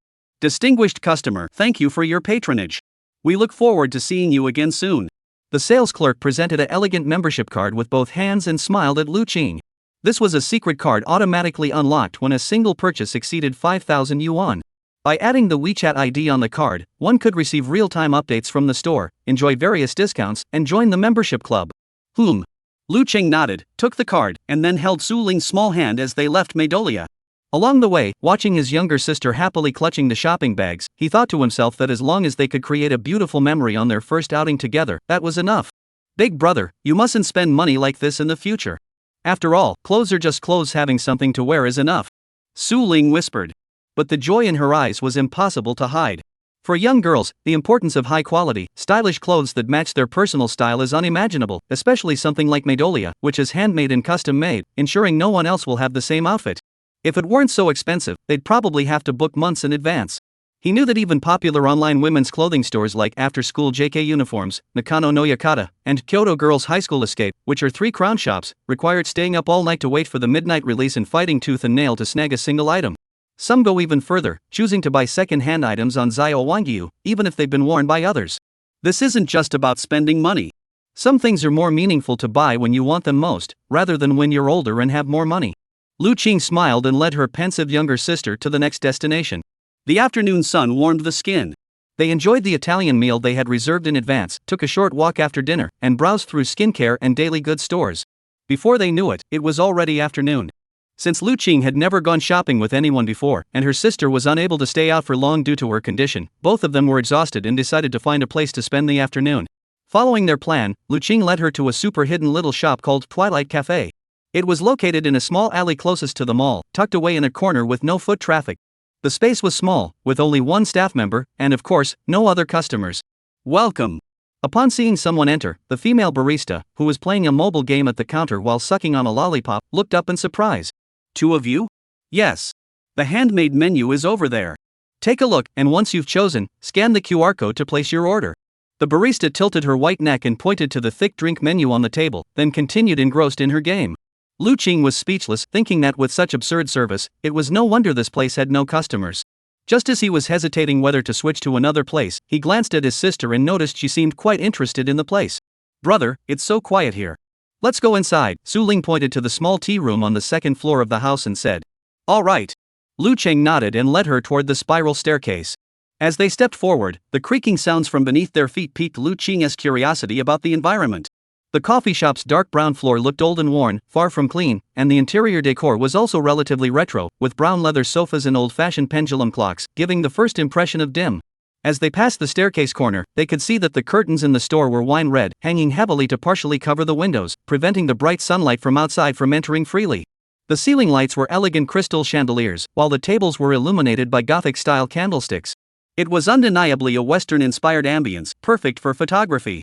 Distinguished customer, thank you for your patronage. We look forward to seeing you again soon. The sales clerk presented an elegant membership card with both hands and smiled at Lu Qing. This was a secret card automatically unlocked when a single purchase exceeded 5,000 yuan. By adding the WeChat ID on the card, one could receive real-time updates from the store, enjoy various discounts, and join the membership club. Lu Qing nodded, took the card, and then held Su Ling's small hand as they left Meidolia. Along the way, watching his younger sister happily clutching the shopping bags, he thought to himself that as long as they could create a beautiful memory on their first outing together, that was enough. Big brother, you mustn't spend money like this in the future. After all, clothes are just clothes, having something to wear is enough. Su Ling whispered. But the joy in her eyes was impossible to hide. For young girls, the importance of high-quality, stylish clothes that match their personal style is unimaginable, especially something like Meidolia, which is handmade and custom-made, ensuring no one else will have the same outfit. If it weren't so expensive, they'd probably have to book months in advance. He knew that even popular online women's clothing stores like After School JK Uniforms, Nakano no Yakata, and Kyoto Girls High School Escape, which are 3 crown shops, required staying up all night to wait for the midnight release and fighting tooth and nail to snag a single item. Some go even further, choosing to buy second-hand items on Zio Wangyu, even if they've been worn by others. This isn't just about spending money. Some things are more meaningful to buy when you want them most, rather than when you're older and have more money. Lu Qing smiled and led her pensive younger sister to the next destination. The afternoon sun warmed the skin. They enjoyed the Italian meal they had reserved in advance, took a short walk after dinner, and browsed through skincare and daily goods stores. Before they knew it, it was already afternoon. Since Lu Qing had never gone shopping with anyone before, and her sister was unable to stay out for long due to her condition, both of them were exhausted and decided to find a place to spend the afternoon. Following their plan, Lu Qing led her to a super hidden little shop called Twilight Cafe. It was located in a small alley closest to the mall, tucked away in a corner with no foot traffic. The space was small, with only one staff member, and of course, no other customers. Welcome. Upon seeing someone enter, the female barista, who was playing a mobile game at the counter while sucking on a lollipop, looked up in surprise. 2 of you? Yes. The handmade menu is over there. Take a look, and once you've chosen, scan the QR code to place your order. The barista tilted her white neck and pointed to the thick drink menu on the table, then continued engrossed in her game. Lu Qing was speechless, thinking that with such absurd service, it was no wonder this place had no customers. Just as he was hesitating whether to switch to another place, he glanced at his sister and noticed she seemed quite interested in the place. Brother, it's so quiet here. Let's go inside. Su Ling pointed to the small tea room on the second floor of the house and said. All right. Lu Qing nodded and led her toward the spiral staircase. As they stepped forward, the creaking sounds from beneath their feet piqued Lu Qing's curiosity about the environment. The coffee shop's dark brown floor looked old and worn, far from clean, and the interior decor was also relatively retro, with brown leather sofas and old-fashioned pendulum clocks, giving the first impression of dim. As they passed the staircase corner, they could see that the curtains in the store were wine red, hanging heavily to partially cover the windows, preventing the bright sunlight from outside from entering freely. The ceiling lights were elegant crystal chandeliers, while the tables were illuminated by Gothic-style candlesticks. It was undeniably a Western-inspired ambience, perfect for photography.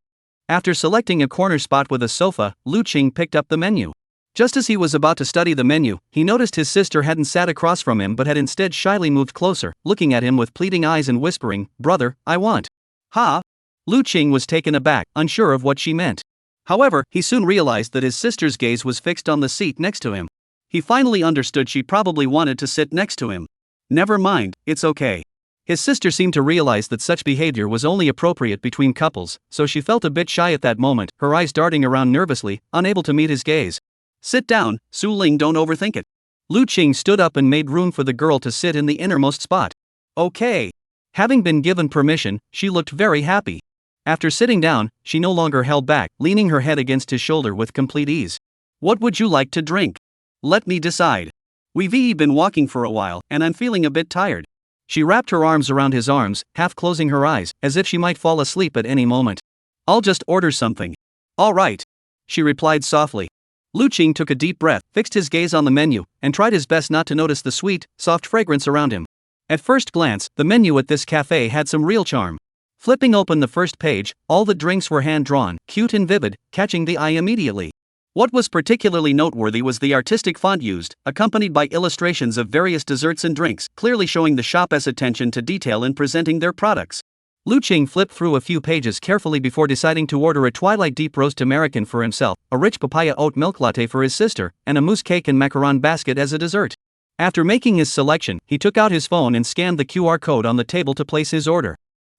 After selecting a corner spot with a sofa, Lu Qing picked up the menu. Just as he was about to study the menu, he noticed his sister hadn't sat across from him but had instead shyly moved closer, looking at him with pleading eyes and whispering, "Brother, I want." Ha! Lu Qing was taken aback, unsure of what she meant. However, he soon realized that his sister's gaze was fixed on the seat next to him. He finally understood she probably wanted to sit next to him. Never mind, it's okay. His sister seemed to realize that such behavior was only appropriate between couples, so she felt a bit shy at that moment, her eyes darting around nervously, unable to meet his gaze. Sit down, Su Ling, don't overthink it. Lu Qing stood up and made room for the girl to sit in the innermost spot. Okay. Having been given permission, she looked very happy. After sitting down, she no longer held back, leaning her head against his shoulder with complete ease. What would you like to drink? Let me decide. We've been walking for a while, and I'm feeling a bit tired. She wrapped her arms around his arms, half closing her eyes, as if she might fall asleep at any moment. I'll just order something. All right. She replied softly. Lu Qing took a deep breath, fixed his gaze on the menu, and tried his best not to notice the sweet, soft fragrance around him. At first glance, the menu at this cafe had some real charm. Flipping open the first page, all the drinks were hand-drawn, cute and vivid, catching the eye immediately. What was particularly noteworthy was the artistic font used, accompanied by illustrations of various desserts and drinks, clearly showing the shop's attention to detail in presenting their products. Lu Qing flipped through a few pages carefully before deciding to order a Twilight Deep Roast American for himself, a rich papaya oat milk latte for his sister, and a mousse cake and macaron basket as a dessert. After making his selection, he took out his phone and scanned the QR code on the table to place his order.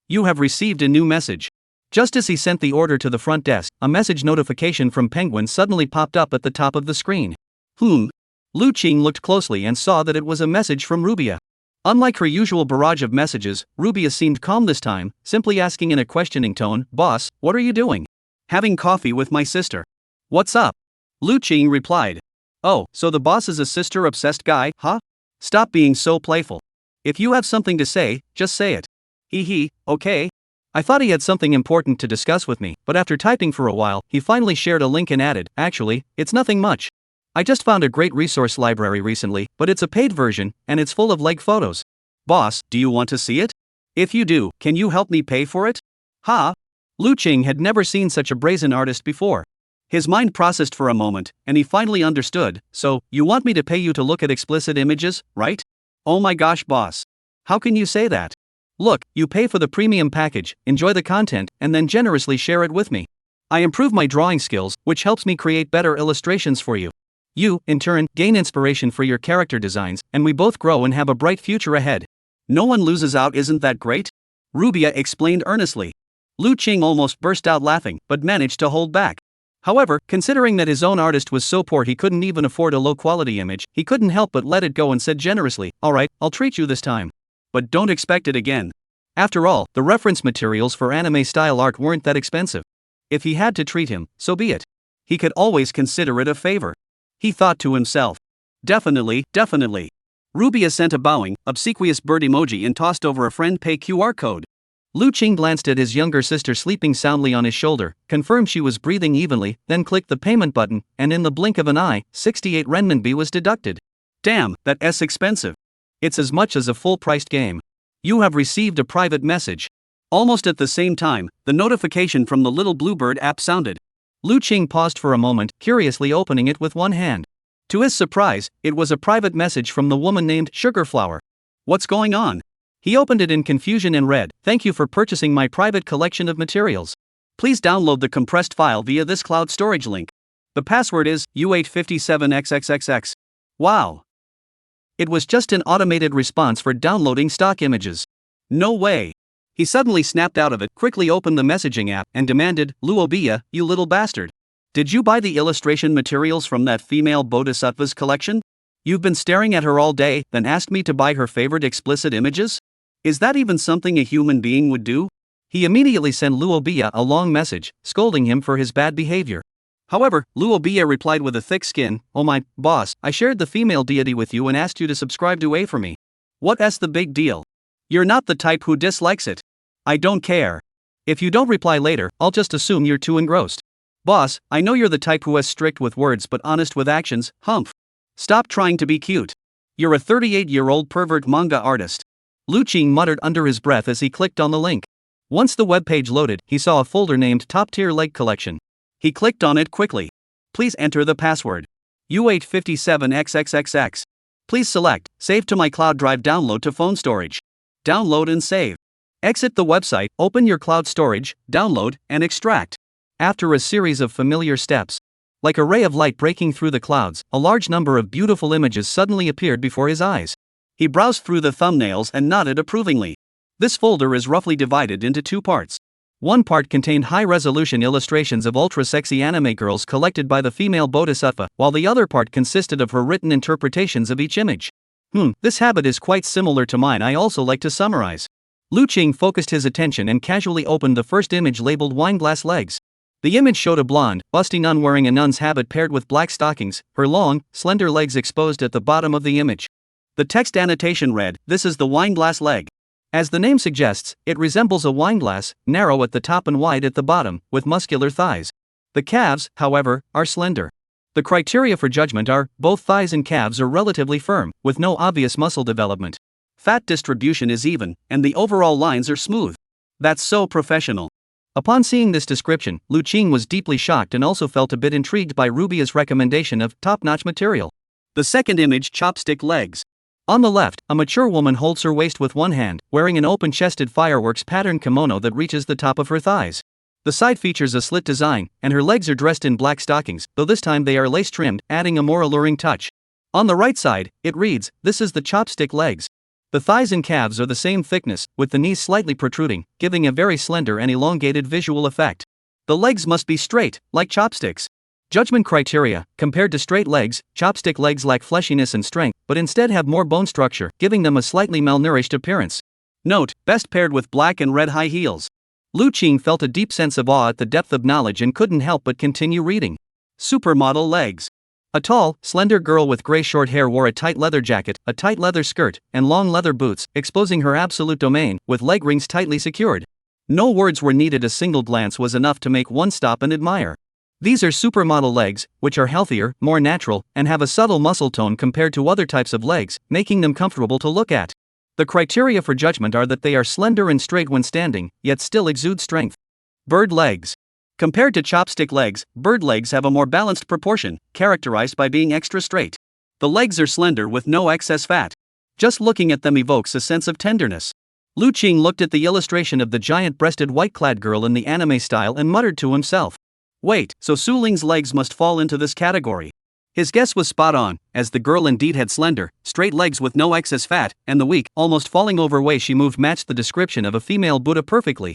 You have received a new message. Just as he sent the order to the front desk, a message notification from Penguin suddenly popped up at the top of the screen. Lu Qing looked closely and saw that it was a message from Rubia. Unlike her usual barrage of messages, Rubia seemed calm this time, simply asking in a questioning tone, "Boss, what are you doing?" "Having coffee with my sister." "What's up?" Lu Qing replied. "Oh, so the boss is a sister-obsessed guy, huh? Stop being so playful. If you have something to say, just say it." Okay. I thought he had something important to discuss with me, but after typing for a while, he finally shared a link and added, "Actually, it's nothing much. I just found a great resource library recently, but it's a paid version, and it's full of leg photos. Boss, do you want to see it? If you do, can you help me pay for it?" Lu Qing had never seen such a brazen artist before. His mind processed for a moment, and he finally understood. "So, you want me to pay you to look at explicit images, right?" "Oh my gosh, boss. How can you say that? Look, you pay for the premium package, enjoy the content, and then generously share it with me. I improve my drawing skills, which helps me create better illustrations for you. You, in turn, gain inspiration for your character designs, and we both grow and have a bright future ahead. No one loses out, isn't that great?" Rubia explained earnestly. Lu Qing almost burst out laughing, but managed to hold back. However, considering that his own artist was so poor he couldn't even afford a low-quality image, he couldn't help but let it go and said generously, "All right, I'll treat you this time. But don't expect it again." After all, the reference materials for anime-style art weren't that expensive. If he had to treat him, so be it. He could always consider it a favor. He thought to himself. Definitely. Rubia sent a bowing, obsequious bird emoji and tossed over a friend pay QR code. Lu Qing glanced at his younger sister sleeping soundly on his shoulder, confirmed she was breathing evenly, then clicked the payment button, and in the blink of an eye, 68 renminbi was deducted. Damn, that's expensive. It's as much as a full-priced game. You have received a private message. Almost at the same time, the notification from the Little Bluebird app sounded. Lu Qing paused for a moment, curiously opening it with one hand. To his surprise, it was a private message from the woman named Sugarflower. What's going on? He opened it in confusion and read, "Thank you for purchasing my private collection of materials. Please download the compressed file via this cloud storage link. The password is U857XXXX. Wow. It was just an automated response for downloading stock images. No way. He suddenly snapped out of it, quickly opened the messaging app, and demanded, "Luobia, you little bastard. Did you buy the illustration materials from that female bodhisattva's collection? You've been staring at her all day, then asked me to buy her favorite explicit images? Is that even something a human being would do?" He immediately sent Luobia a long message, scolding him for his bad behavior. However, Luobia replied with a thick skin, "Oh my, boss, I shared the female deity with you and asked you to subscribe to A for me. What's the big deal? You're not the type who dislikes it. I don't care. If you don't reply later, I'll just assume you're too engrossed. Boss, I know you're the type who is strict with words but honest with actions, humph. Stop trying to be cute. You're a 38-year-old pervert manga artist." Lu Qing muttered under his breath as he clicked on the link. Once the webpage loaded, he saw a folder named Top Tier Leg Collection. He clicked on it quickly. "Please enter the password. U857XXXX. Please select, save to my cloud drive, download to phone storage. Download and save. Exit the website, open your cloud storage, download, and extract. After a series of familiar steps, like a ray of light breaking through the clouds, a large number of beautiful images suddenly appeared before his eyes. He browsed through the thumbnails and nodded approvingly. This folder is roughly divided into two parts. One part contained high-resolution illustrations of ultra-sexy anime girls collected by the female bodhisattva, while the other part consisted of her written interpretations of each image. This habit is quite similar to mine. I also like to summarize. Lu Qing focused his attention and casually opened the first image labeled Wineglass Legs. The image showed a blonde, busty nun wearing a nun's habit paired with black stockings, her long, slender legs exposed at the bottom of the image. The text annotation read, "This is the wineglass leg." As the name suggests, it resembles a wineglass, narrow at the top and wide at the bottom, with muscular thighs. The calves, however, are slender. The criteria for judgment are, both thighs and calves are relatively firm, with no obvious muscle development. Fat distribution is even, and the overall lines are smooth. That's so professional. Upon seeing this description, Lu Qing was deeply shocked and also felt a bit intrigued by Rubia's recommendation of top-notch material. The second image, chopstick legs. On the left, a mature woman holds her waist with one hand, wearing an open-chested fireworks patterned kimono that reaches the top of her thighs. The side features a slit design, and her legs are dressed in black stockings, though this time they are lace-trimmed, adding a more alluring touch. On the right side, it reads, "This is the chopstick legs." The thighs and calves are the same thickness, with the knees slightly protruding, giving a very slender and elongated visual effect. The legs must be straight, like chopsticks. Judgment criteria: compared to straight legs, chopstick legs lack fleshiness and strength, but instead have more bone structure, giving them a slightly malnourished appearance. Note: best paired with black and red high heels. Lu Qing felt a deep sense of awe at the depth of knowledge and couldn't help but continue reading. Supermodel legs. A tall, slender girl with gray short hair wore a tight leather jacket, a tight leather skirt, and long leather boots, exposing her absolute domain, with leg rings tightly secured. No words were needed, a single glance was enough to make one stop and admire. These are supermodel legs, which are healthier, more natural, and have a subtle muscle tone compared to other types of legs, making them comfortable to look at. The criteria for judgment are that they are slender and straight when standing, yet still exude strength. Bird legs. Compared to chopstick legs, bird legs have a more balanced proportion, characterized by being extra straight. The legs are slender with no excess fat. Just looking at them evokes a sense of tenderness. Lu Qing looked at the illustration of the giant-breasted white-clad girl in the anime style and muttered to himself. Wait, so Su Ling's legs must fall into this category. His guess was spot on, as the girl indeed had slender, straight legs with no excess fat, and the weak, almost falling over way she moved matched the description of a female Buddha perfectly.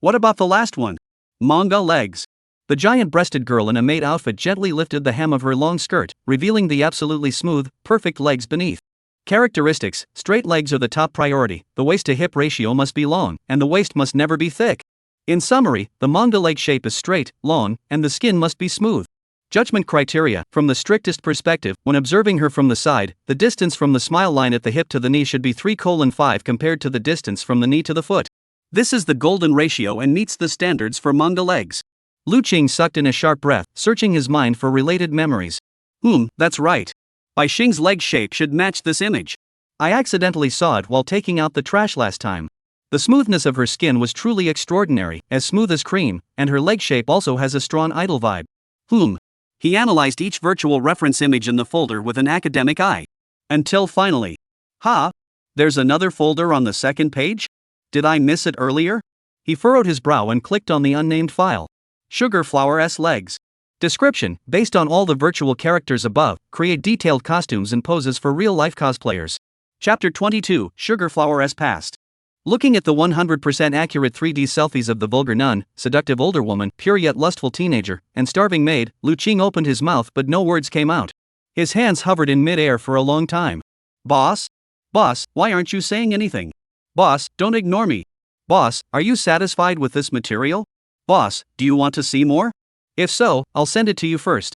What about the last one? Manga legs. The giant-breasted girl in a maid outfit gently lifted the hem of her long skirt, revealing the absolutely smooth, perfect legs beneath. Characteristics: straight legs are the top priority, the waist-to-hip ratio must be long, and the waist must never be thick. In summary, the manga leg shape is straight, long, and the skin must be smooth. Judgment criteria: from the strictest perspective, when observing her from the side, the distance from the smile line at the hip to the knee should be 3:5 compared to the distance from the knee to the foot. This is the golden ratio and meets the standards for manga legs. Lu Qing sucked in a sharp breath, searching his mind for related memories. That's right. Bai Xing's leg shape should match this image. I accidentally saw it while taking out the trash last time. The smoothness of her skin was truly extraordinary, as smooth as cream, and her leg shape also has a strong idol vibe. He analyzed each virtual reference image in the folder with an academic eye. Until finally. There's another folder on the second page? Did I miss it earlier? He furrowed his brow and clicked on the unnamed file. Sugar Flower S legs. Description: based on all the virtual characters above, create detailed costumes and poses for real-life cosplayers. Chapter 22, Sugar Flower S past. Looking at the 100% accurate 3D selfies of the vulgar nun, seductive older woman, pure yet lustful teenager, and starving maid, Lu Qing opened his mouth but no words came out. His hands hovered in mid-air for a long time. Boss? Boss, why aren't you saying anything? Boss, don't ignore me. Boss, are you satisfied with this material? Boss, do you want to see more? If so, I'll send it to you first.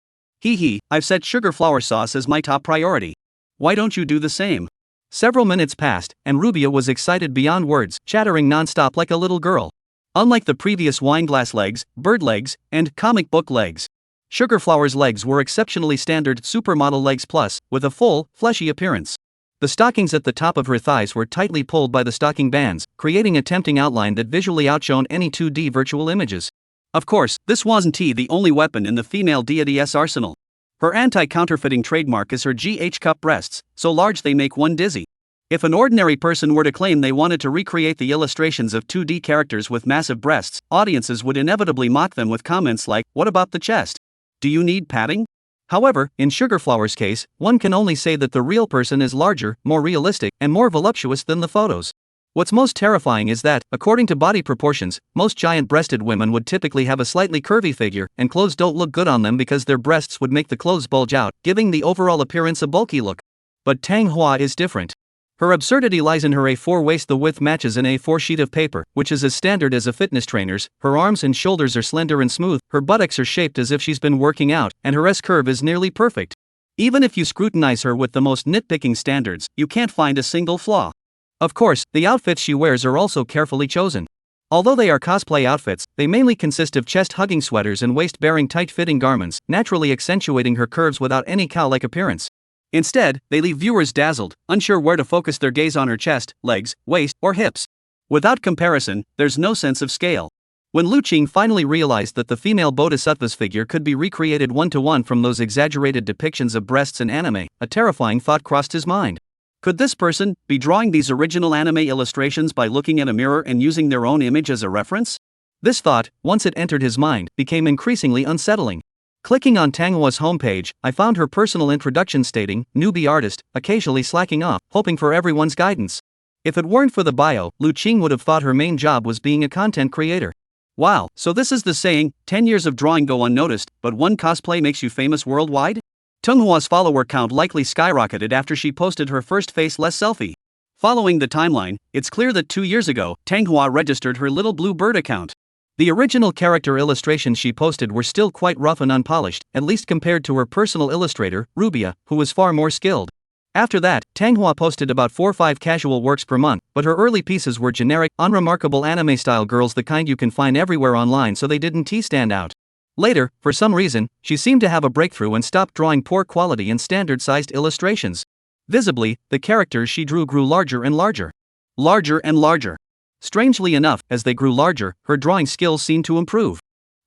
I've set sugar flower sauce as my top priority. Why don't you do the same? Several minutes passed, and Rubia was excited beyond words, chattering non-stop like a little girl. Unlike the previous wineglass legs, bird legs, and comic book legs, Sugarflower's legs were exceptionally standard supermodel legs plus, with a full, fleshy appearance. The stockings at the top of her thighs were tightly pulled by the stocking bands, creating a tempting outline that visually outshone any 2D virtual images. Of course, this wasn't the only weapon in the female deity's arsenal. Her anti-counterfeiting trademark is her GH cup breasts, so large they make one dizzy. If an ordinary person were to claim they wanted to recreate the illustrations of 2D characters with massive breasts, audiences would inevitably mock them with comments like, "What about the chest? Do you need padding?" However, in Sugarflower's case, one can only say that the real person is larger, more realistic, and more voluptuous than the photos. What's most terrifying is that, according to body proportions, most giant-breasted women would typically have a slightly curvy figure, and clothes don't look good on them because their breasts would make the clothes bulge out, giving the overall appearance a bulky look. But Tang Hua is different. Her absurdity lies in her A4 waist. The width matches an A4 sheet of paper, which is as standard as a fitness trainer's. Her arms and shoulders are slender and smooth, her buttocks are shaped as if she's been working out, and her S-curve is nearly perfect. Even if you scrutinize her with the most nitpicking standards, you can't find a single flaw. Of course, the outfits she wears are also carefully chosen. Although they are cosplay outfits, they mainly consist of chest-hugging sweaters and waist-bearing tight-fitting garments, naturally accentuating her curves without any cow-like appearance. Instead, they leave viewers dazzled, unsure where to focus their gaze on her chest, legs, waist, or hips. Without comparison, there's no sense of scale. When Lu Qing finally realized that the female bodhisattva's figure could be recreated one-to-one from those exaggerated depictions of breasts in anime, a terrifying thought crossed his mind. Could this person be drawing these original anime illustrations by looking at a mirror and using their own image as a reference? This thought, once it entered his mind, became increasingly unsettling. Clicking on Tang Hua's homepage, I found her personal introduction stating, "Newbie artist, occasionally slacking off, hoping for everyone's guidance." If it weren't for the bio, Lu Qing would have thought her main job was being a content creator. Wow, so this is the saying, 10 years of drawing go unnoticed, but one cosplay makes you famous worldwide? Tang Hua's follower count likely skyrocketed after she posted her first faceless selfie. Following the timeline, it's clear that 2 years ago, Tang Hua registered her little blue bird account. The original character illustrations she posted were still quite rough and unpolished, at least compared to her personal illustrator, Rubia, who was far more skilled. After that, Tang Hua posted about 4-5 casual works per month, but her early pieces were generic, unremarkable anime-style girls, the kind you can find everywhere online, so they didn't stand out. Later, for some reason, she seemed to have a breakthrough and stopped drawing poor quality and standard-sized illustrations. Visibly, the characters she drew grew larger and larger. Larger and larger. Strangely enough, as they grew larger, her drawing skills seemed to improve.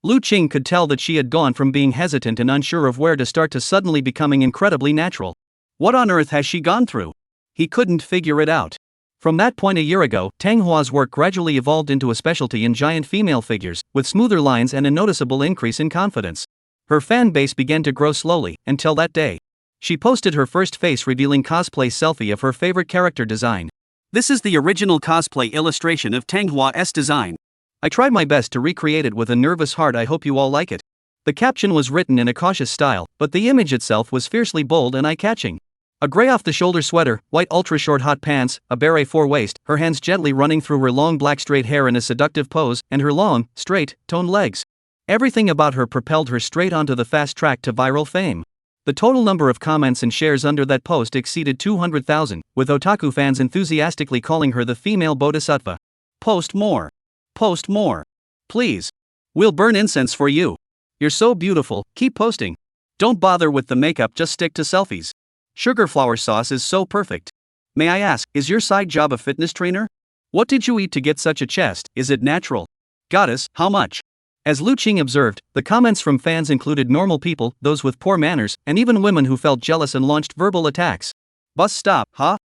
Lu Qing could tell that she had gone from being hesitant and unsure of where to start to suddenly becoming incredibly natural. What on earth has she gone through? He couldn't figure it out. From that point a year ago, Tang Hua's work gradually evolved into a specialty in giant female figures, with smoother lines and a noticeable increase in confidence. Her fan base began to grow slowly, until that day. She posted her first face-revealing cosplay selfie of her favorite character design. This is the original cosplay illustration of Tang Hua's design. I tried my best to recreate it with a nervous heart. I hope you all like it. The caption was written in a cautious style, but the image itself was fiercely bold and eye-catching. A gray off-the-shoulder sweater, white ultra-short hot pants, a bare A4 waist, her hands gently running through her long black straight hair in a seductive pose, and her long, straight, toned legs. Everything about her propelled her straight onto the fast track to viral fame. The total number of comments and shares under that post exceeded 200,000, with otaku fans enthusiastically calling her the female bodhisattva. Post more. Post more. Please. We'll burn incense for you. You're so beautiful, keep posting. Don't bother with the makeup, just stick to selfies. Sugarflower sauce is so perfect. May I ask, is your side job a fitness trainer? What did you eat to get such a chest? Is it natural? Goddess, how much? As Lu Qing observed, the comments from fans included normal people, those with poor manners, and even women who felt jealous and launched verbal attacks. Bus stop, huh?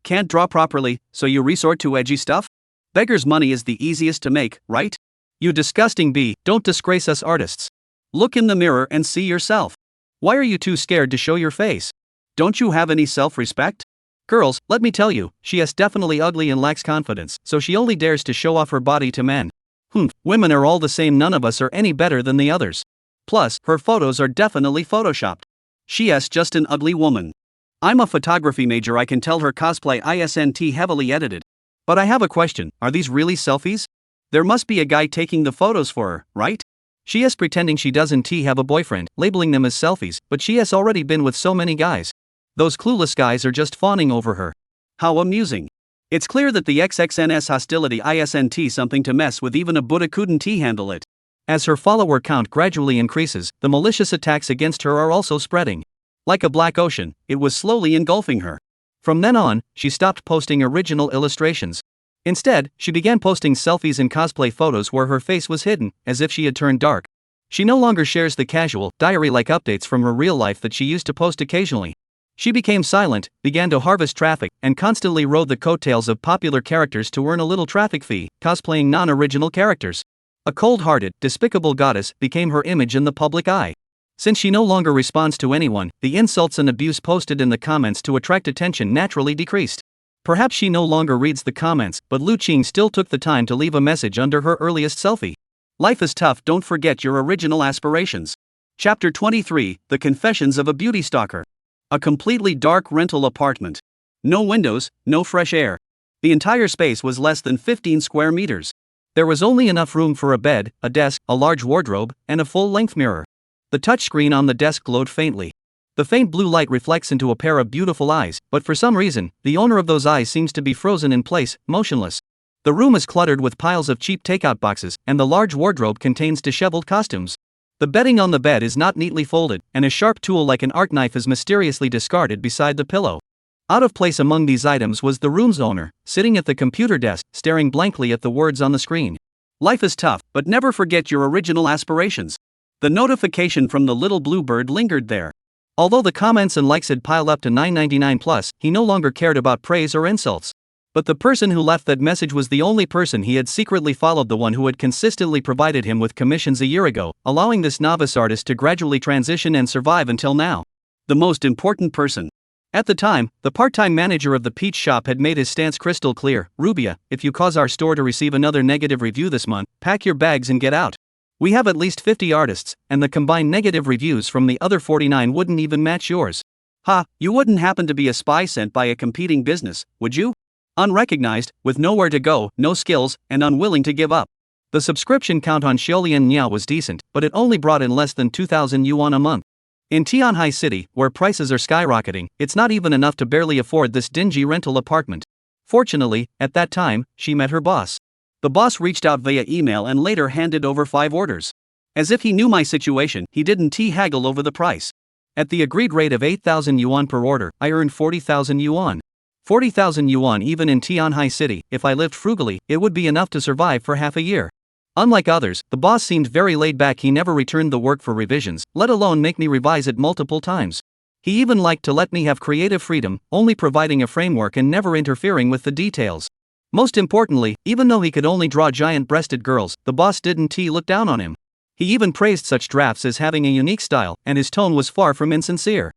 Can't draw properly, so you resort to edgy stuff? Beggar's money is the easiest to make, right? You disgusting bee, don't disgrace us artists. Look in the mirror and see yourself. Why are you too scared to show your face? Don't you have any self-respect? Girls, let me tell you, she is definitely ugly and lacks confidence, so she only dares to show off her body to men. Women are all the same, none of us are any better than the others. Plus, her photos are definitely photoshopped. She is just an ugly woman. I'm a photography major, I can tell her cosplay isn't heavily edited. But I have a question, are these really selfies? There must be a guy taking the photos for her, right? She is pretending she doesn't have a boyfriend, labeling them as selfies, but she has already been with so many guys. Those clueless guys are just fawning over her. How amusing. It's clear that the XXNS hostility isn't something to mess with, even a Buddha couldn't handle it. As her follower count gradually increases, the malicious attacks against her are also spreading. Like a black ocean, it was slowly engulfing her. From then on, she stopped posting original illustrations. Instead, she began posting selfies and cosplay photos where her face was hidden, as if she had turned dark. She no longer shares the casual, diary-like updates from her real life that she used to post occasionally. She became silent, began to harvest traffic, and constantly rode the coattails of popular characters to earn a little traffic fee, cosplaying non-original characters. A cold-hearted, despicable goddess became her image in the public eye. Since she no longer responds to anyone, the insults and abuse posted in the comments to attract attention naturally decreased. Perhaps she no longer reads the comments, but Lu Qing still took the time to leave a message under her earliest selfie. Life is tough, don't forget your original aspirations. Chapter 23, The Confessions of a Beauty Stalker. A completely dark rental apartment. No windows, no fresh air. The entire space was less than 15 square meters. There was only enough room for a bed, a desk, a large wardrobe, and a full-length mirror. The touchscreen on the desk glowed faintly. The faint blue light reflects into a pair of beautiful eyes, but for some reason, the owner of those eyes seems to be frozen in place, motionless. The room is cluttered with piles of cheap takeout boxes, and the large wardrobe contains disheveled costumes. The bedding on the bed is not neatly folded, and a sharp tool like an art knife is mysteriously discarded beside the pillow. Out of place among these items was the room's owner, sitting at the computer desk, staring blankly at the words on the screen. Life is tough, but never forget your original aspirations. The notification from the little blue bird lingered there. Although the comments and likes had piled up to 999 plus, he no longer cared about praise or insults. But the person who left that message was the only person he had secretly followed, the one who had consistently provided him with commissions a year ago, allowing this novice artist to gradually transition and survive until now. The most important person. At the time, the part-time manager of the peach shop had made his stance crystal clear. Rubia, if you cause our store to receive another negative review this month, pack your bags and get out. We have at least 50 artists, and the combined negative reviews from the other 49 wouldn't even match yours. Ha, you wouldn't happen to be a spy sent by a competing business, would you? Unrecognized, with nowhere to go, no skills, and unwilling to give up. The subscription count on Xiaolian Niao was decent, but it only brought in less than 2,000 yuan a month. In Tianhai City, where prices are skyrocketing, it's not even enough to barely afford this dingy rental apartment. Fortunately, at that time, she met her boss. The boss reached out via email and later handed over 5 orders. As if he knew my situation, he didn't haggle over the price. At the agreed rate of 8,000 yuan per order, I earned 40,000 yuan. 40,000 yuan even in Tianhai City, if I lived frugally, it would be enough to survive for half a year. Unlike others, the boss seemed very laid back. He never returned the work for revisions, let alone make me revise it multiple times. He even liked to let me have creative freedom, only providing a framework and never interfering with the details. Most importantly, even though he could only draw giant-breasted girls, the boss didn't look down on him. He even praised such drafts as having a unique style, and his tone was far from insincere.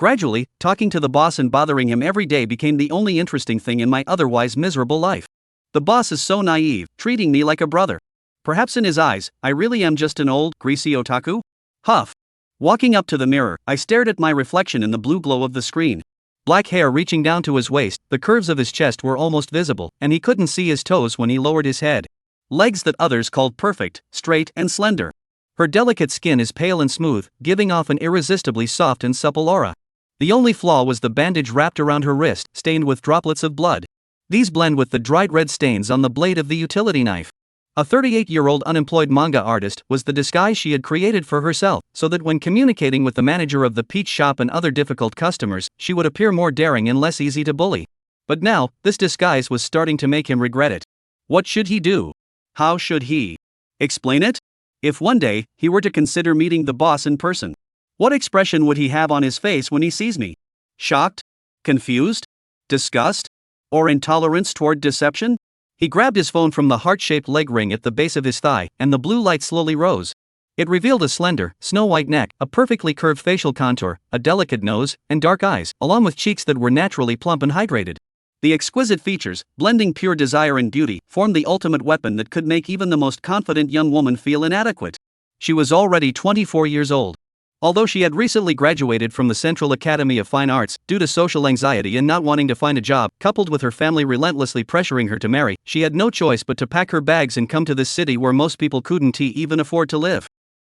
Gradually, talking to the boss and bothering him every day became the only interesting thing in my otherwise miserable life. The boss is so naive, treating me like a brother. Perhaps in his eyes, I really am just an old, greasy otaku? Huff. Walking up to the mirror, I stared at my reflection in the blue glow of the screen. Black hair reaching down to his waist, the curves of his chest were almost visible, and he couldn't see his toes when he lowered his head. Legs that others called perfect, straight and slender. Her delicate skin is pale and smooth, giving off an irresistibly soft and supple aura. The only flaw was the bandage wrapped around her wrist, stained with droplets of blood. These blend with the dried red stains on the blade of the utility knife. A 38-year-old unemployed manga artist was the disguise she had created for herself, so that when communicating with the manager of the peach shop and other difficult customers, she would appear more daring and less easy to bully. But now, this disguise was starting to make him regret it. What should he do? How should he explain it? If one day, he were to consider meeting the boss in person, what expression would he have on his face when he sees me? Shocked? Confused? Disgust? Or intolerance toward deception? He grabbed his phone from the heart-shaped leg ring at the base of his thigh, and the blue light slowly rose. It revealed a slender, snow-white neck, a perfectly curved facial contour, a delicate nose, and dark eyes, along with cheeks that were naturally plump and hydrated. The exquisite features, blending pure desire and beauty, formed the ultimate weapon that could make even the most confident young woman feel inadequate. She was already 24 years old. Although she had recently graduated from the Central Academy of Fine Arts, due to social anxiety and not wanting to find a job, coupled with her family relentlessly pressuring her to marry, she had no choice but to pack her bags and come to this city where most people couldn't even afford to live.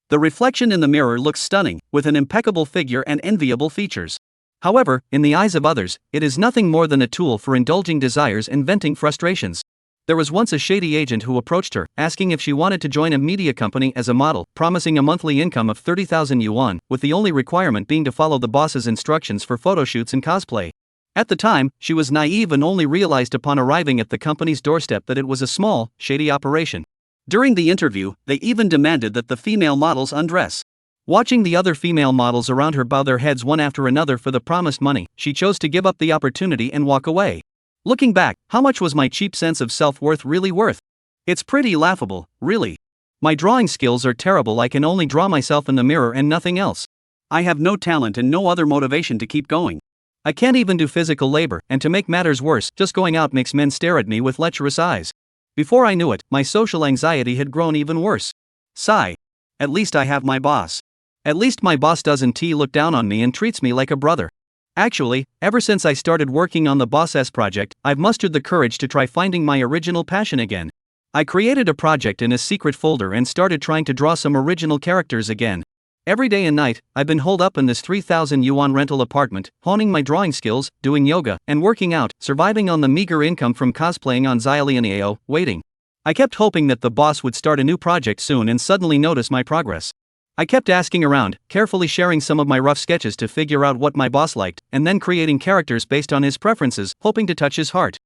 The reflection in the mirror looks stunning, with an impeccable figure and enviable features. However, in the eyes of others, it is nothing more than a tool for indulging desires and venting frustrations. There was once a shady agent who approached her, asking if she wanted to join a media company as a model, promising a monthly income of 30,000 yuan, with the only requirement being to follow the boss's instructions for photoshoots and cosplay. At the time, she was naive and only realized upon arriving at the company's doorstep that it was a small, shady operation. During the interview, they even demanded that the female models undress. Watching the other female models around her bow their heads one after another for the promised money, she chose to give up the opportunity and walk away. Looking back, how much was my cheap sense of self-worth really worth? It's pretty laughable, really. My drawing skills are terrible. I can only draw myself in the mirror and nothing else. I have no talent and no other motivation to keep going. I can't even do physical labor, and to make matters worse, just going out makes men stare at me with lecherous eyes. Before I knew it, my social anxiety had grown even worse. Sigh. At least I have my boss. At least my boss doesn't look down on me and treats me like a brother. Actually, ever since I started working on the Boss project, I've mustered the courage to try finding my original passion again. I created a project in a secret folder and started trying to draw some original characters again. Every day and night, I've been holed up in this 3,000 yuan rental apartment, honing my drawing skills, doing yoga, and working out, surviving on the meager income from cosplaying on Xiaolianeo, waiting. I kept hoping that the boss would start a new project soon and suddenly notice my progress. I kept asking around, carefully sharing some of my rough sketches to figure out what my boss liked, and then creating characters based on his preferences, hoping to touch his heart.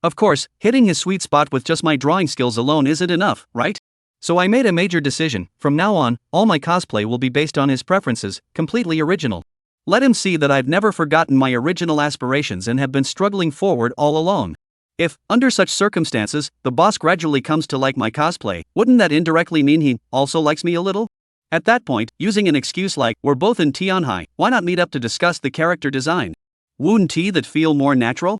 Of course, hitting his sweet spot with just my drawing skills alone isn't enough, right? So I made a major decision. From now on, all my cosplay will be based on his preferences, completely original. Let him see that I've never forgotten my original aspirations and have been struggling forward all alone. If, under such circumstances, the boss gradually comes to like my cosplay, wouldn't that indirectly mean he also likes me a little? At that point, using an excuse like, we're both in Tianhai, why not meet up to discuss the character design? Wouldn't that feel more natural?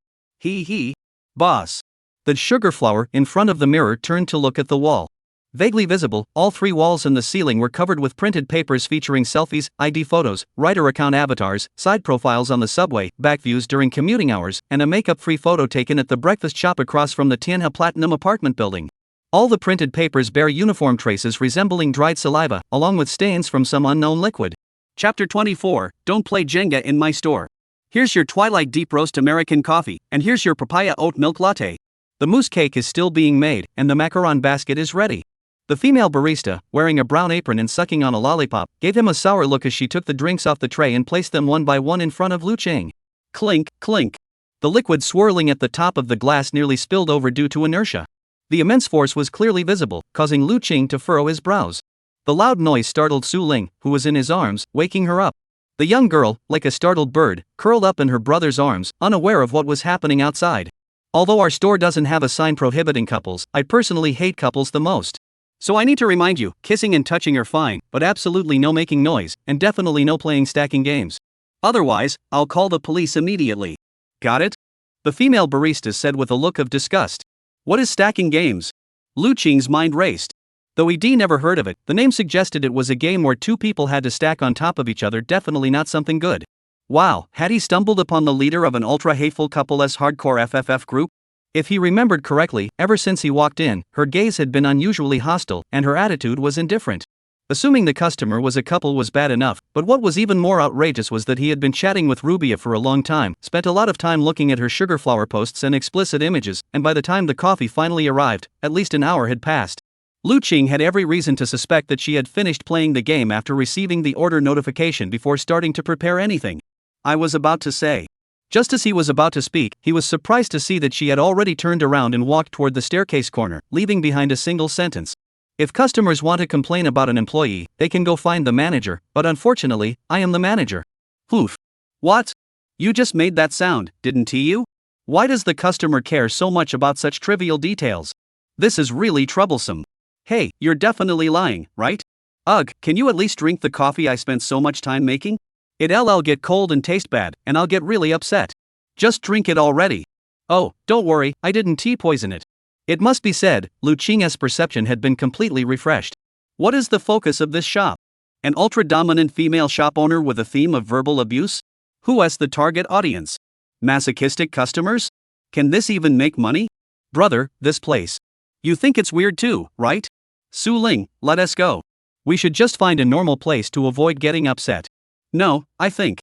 Boss. The sugar flower in front of the mirror turned to look at the wall. Vaguely visible, all three walls and the ceiling were covered with printed papers featuring selfies, ID photos, writer account avatars, side profiles on the subway, back views during commuting hours, and a makeup-free photo taken at the breakfast shop across from the Tianhe Platinum apartment building. All the printed papers bear uniform traces resembling dried saliva, along with stains from some unknown liquid. Chapter 24, Don't Play Jenga in My Store. Here's your Twilight Deep Roast American Coffee, and here's your Papaya Oat Milk Latte. The mousse cake is still being made, and the macaron basket is ready. The female barista, wearing a brown apron and sucking on a lollipop, gave him a sour look as she took the drinks off the tray and placed them one by one in front of Lu Qing. Clink, clink. The liquid swirling at the top of the glass nearly spilled over due to inertia. The immense force was clearly visible, causing Lu Qing to furrow his brows. The loud noise startled Su Ling, who was in his arms, waking her up. The young girl, like a startled bird, curled up in her brother's arms, unaware of what was happening outside. Although our store doesn't have a sign prohibiting couples, I personally hate couples the most. So I need to remind you, kissing and touching are fine, but absolutely no making noise, and definitely no playing stacking games. Otherwise, I'll call the police immediately. Got it? The female barista said with a look of disgust. What is stacking games? Lu Qing's mind raced. Though he'd never heard of it, the name suggested it was a game where two people had to stack on top of each other, definitely not something good. Wow, had he stumbled upon the leader of an ultra-hateful couple-less hardcore FFF group? If he remembered correctly, ever since he walked in, her gaze had been unusually hostile, and her attitude was indifferent. Assuming the customer was a couple was bad enough, but what was even more outrageous was that he had been chatting with Rubia for a long time, spent a lot of time looking at her sugar flower posts and explicit images, and by the time the coffee finally arrived, at least an hour had passed. Lu Qing had every reason to suspect that she had finished playing the game after receiving the order notification before starting to prepare anything. I was about to say. Just as he was about to speak, he was surprised to see that she had already turned around and walked toward the staircase corner, leaving behind a single sentence. If customers want to complain about an employee, they can go find the manager, but unfortunately, I am the manager. Oof. What? You just made that sound, didn't you? Why does the customer care so much about such trivial details? This is really troublesome. Hey, you're definitely lying, right? Ugh, can you at least drink the coffee I spent so much time making? It'll get cold and taste bad, and I'll get really upset. Just drink it already. Oh, don't worry, I didn't tea poison it. It must be said, Lu Qing's perception had been completely refreshed. What is the focus of this shop? An ultra-dominant female shop owner with a theme of verbal abuse? Who is the target audience? Masochistic customers? Can this even make money? Brother, this place. You think it's weird too, right? Su Ling, let us go. We should just find a normal place to avoid getting upset. No, I think.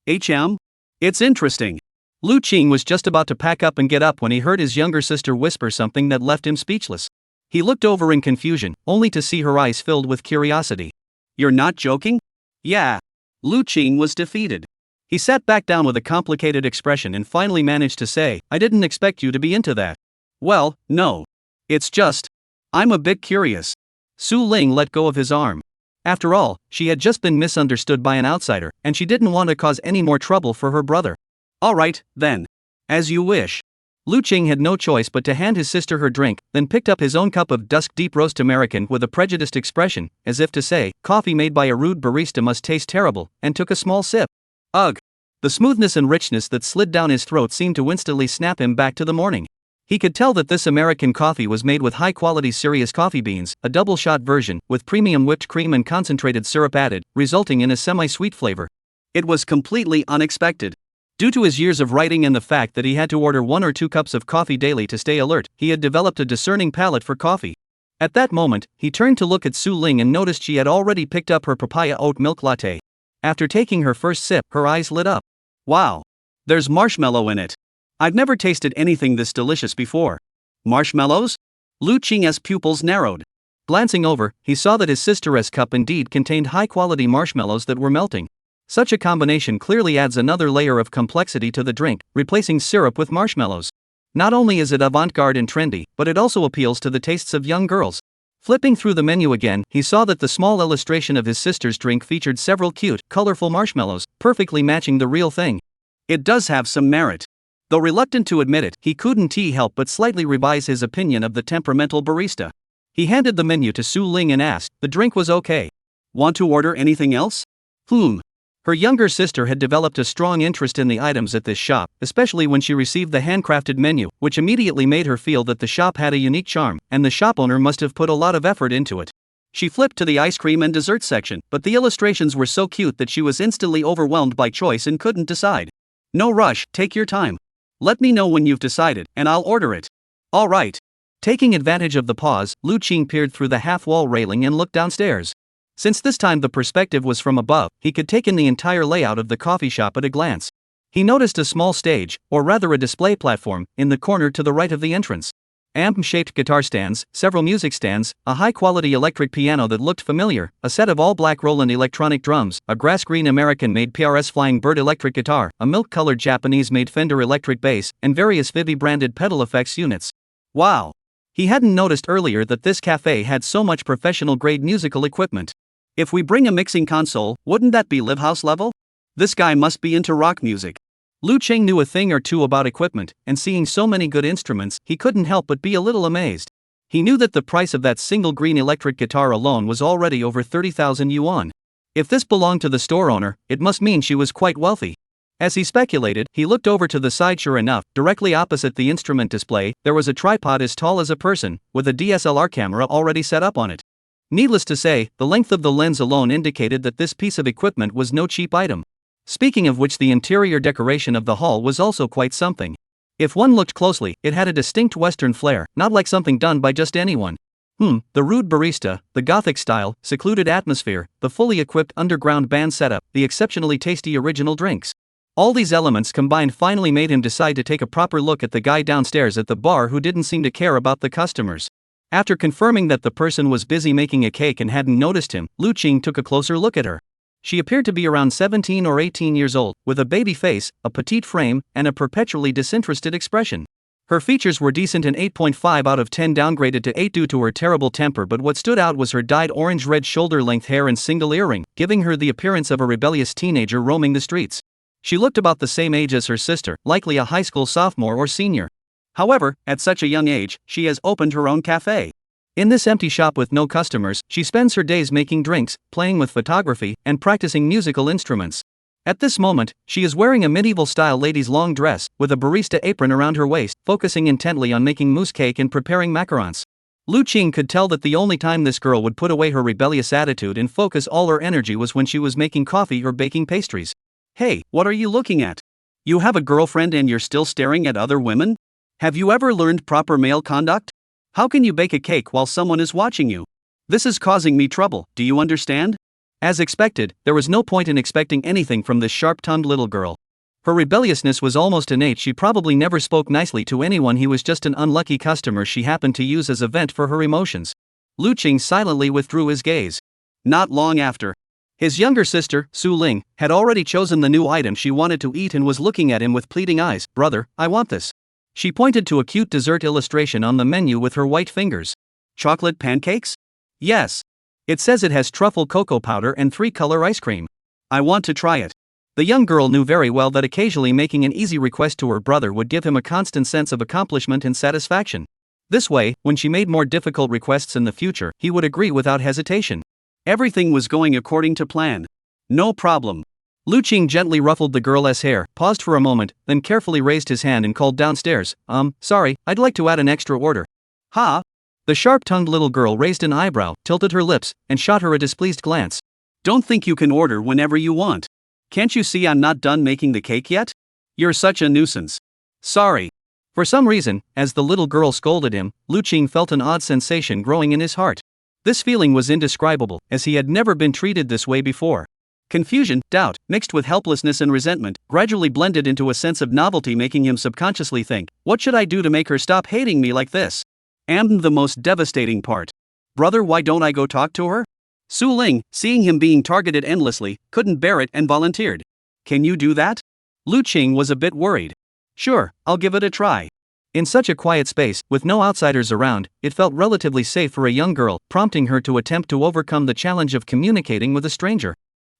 It's interesting. Lu Qing was just about to pack up and get up when he heard his younger sister whisper something that left him speechless. He looked over in confusion, only to see her eyes filled with curiosity. You're not joking? Yeah. Lu Qing was defeated. He sat back down with a complicated expression and finally managed to say, I didn't expect you to be into that. Well, no. It's just, I'm a bit curious. Su Ling let go of his arm. After all, she had just been misunderstood by an outsider, and she didn't want to cause any more trouble for her brother. Alright, then. As you wish. Lu Qing had no choice but to hand his sister her drink, then picked up his own cup of dusk deep roast American with a prejudiced expression, as if to say, coffee made by a rude barista must taste terrible, and took a small sip. Ugh! The smoothness and richness that slid down his throat seemed to instantly snap him back to the morning. He could tell that this American coffee was made with high-quality Sirius coffee beans, a double-shot version, with premium whipped cream and concentrated syrup added, resulting in a semi-sweet flavor. It was completely unexpected. Due to his years of writing and the fact that he had to order 1 or 2 cups of coffee daily to stay alert, he had developed a discerning palate for coffee. At that moment, he turned to look at Su Ling and noticed she had already picked up her papaya oat milk latte. After taking her first sip, her eyes lit up. Wow! There's marshmallow in it. I've never tasted anything this delicious before. Marshmallows? Lu Qing's pupils narrowed. Glancing over, he saw that his sister's cup indeed contained high-quality marshmallows that were melting. Such a combination clearly adds another layer of complexity to the drink, replacing syrup with marshmallows. Not only is it avant-garde and trendy, but it also appeals to the tastes of young girls. Flipping through the menu again, he saw that the small illustration of his sister's drink featured several cute, colorful marshmallows, perfectly matching the real thing. It does have some merit. Though reluctant to admit it, he couldn't help but slightly revise his opinion of the temperamental barista. He handed the menu to Su Ling and asked, "The drink was okay. Want to order anything else?" Her younger sister had developed a strong interest in the items at this shop, especially when she received the handcrafted menu, which immediately made her feel that the shop had a unique charm, and the shop owner must have put a lot of effort into it. She flipped to the ice cream and dessert section, but the illustrations were so cute that she was instantly overwhelmed by choice and couldn't decide. No rush, take your time. Let me know when you've decided, and I'll order it. Alright. Taking advantage of the pause, Lu Qing peered through the half-wall railing and looked downstairs. Since this time the perspective was from above, he could take in the entire layout of the coffee shop at a glance. He noticed a small stage, or rather a display platform, in the corner to the right of the entrance. Amp-shaped guitar stands, several music stands, a high-quality electric piano that looked familiar, a set of all-black Roland electronic drums, a grass-green American-made PRS Flying Bird electric guitar, a milk-colored Japanese-made Fender electric bass, and various Vivi-branded pedal effects units. Wow! He hadn't noticed earlier that this cafe had so much professional-grade musical equipment. If we bring a mixing console, wouldn't that be live house level? This guy must be into rock music. Lu Qing knew a thing or two about equipment, and seeing so many good instruments, he couldn't help but be a little amazed. He knew that the price of that single green electric guitar alone was already over 30,000 yuan. If this belonged to the store owner, it must mean she was quite wealthy. As he speculated, he looked over to the side. Sure enough, directly opposite the instrument display, there was a tripod as tall as a person, with a DSLR camera already set up on it. Needless to say, the length of the lens alone indicated that this piece of equipment was no cheap item. Speaking of which, the interior decoration of the hall was also quite something. If one looked closely, it had a distinct Western flair, not like something done by just anyone. The rude barista, the Gothic style, secluded atmosphere, the fully equipped underground band setup, the exceptionally tasty original drinks. All these elements combined finally made him decide to take a proper look at the guy downstairs at the bar who didn't seem to care about the customers. After confirming that the person was busy making a cake and hadn't noticed him, Lu Qing took a closer look at her. She appeared to be around 17 or 18 years old, with a baby face, a petite frame, and a perpetually disinterested expression. Her features were decent and 8.5 out of 10 downgraded to 8 due to her terrible temper, but what stood out was her dyed orange-red shoulder-length hair and single earring, giving her the appearance of a rebellious teenager roaming the streets. She looked about the same age as her sister, likely a high school sophomore or senior. However, at such a young age, she has opened her own cafe. In this empty shop with no customers, she spends her days making drinks, playing with photography, and practicing musical instruments. At this moment, she is wearing a medieval-style lady's long dress, with a barista apron around her waist, focusing intently on making mousse cake and preparing macarons. Lu Qing could tell that the only time this girl would put away her rebellious attitude and focus all her energy was when she was making coffee or baking pastries. Hey, what are you looking at? You have a girlfriend and you're still staring at other women? Have you ever learned proper male conduct? How can you bake a cake while someone is watching you? This is causing me trouble, do you understand? As expected, there was no point in expecting anything from this sharp-tongued little girl. Her rebelliousness was almost innate. She probably never spoke nicely to anyone. He was just an unlucky customer she happened to use as a vent for her emotions. Lu Qing silently withdrew his gaze. Not long after, his younger sister, Su Ling, had already chosen the new item she wanted to eat and was looking at him with pleading eyes. Brother, I want this. She pointed to a cute dessert illustration on the menu with her white fingers. Chocolate pancakes? Yes. It says it has truffle cocoa powder and 3-color ice cream. I want to try it. The young girl knew very well that occasionally making an easy request to her brother would give him a constant sense of accomplishment and satisfaction. This way, when she made more difficult requests in the future, he would agree without hesitation. Everything was going according to plan. No problem. Lu Qing gently ruffled the girl's hair, paused for a moment, then carefully raised his hand and called downstairs, sorry, I'd like to add an extra order. Ha? The sharp-tongued little girl raised an eyebrow, tilted her lips, and shot her a displeased glance. Don't think you can order whenever you want. Can't you see I'm not done making the cake yet? You're such a nuisance. Sorry. For some reason, as the little girl scolded him, Lu Qing felt an odd sensation growing in his heart. This feeling was indescribable, as he had never been treated this way before. Confusion, doubt, mixed with helplessness and resentment, gradually blended into a sense of novelty, making him subconsciously think, what should I do to make her stop hating me like this? And the most devastating part. Brother, why don't I go talk to her? Su Ling, seeing him being targeted endlessly, couldn't bear it and volunteered. Can you do that? Lu Qing was a bit worried. Sure, I'll give it a try. In such a quiet space, with no outsiders around, it felt relatively safe for a young girl, prompting her to attempt to overcome the challenge of communicating with a stranger.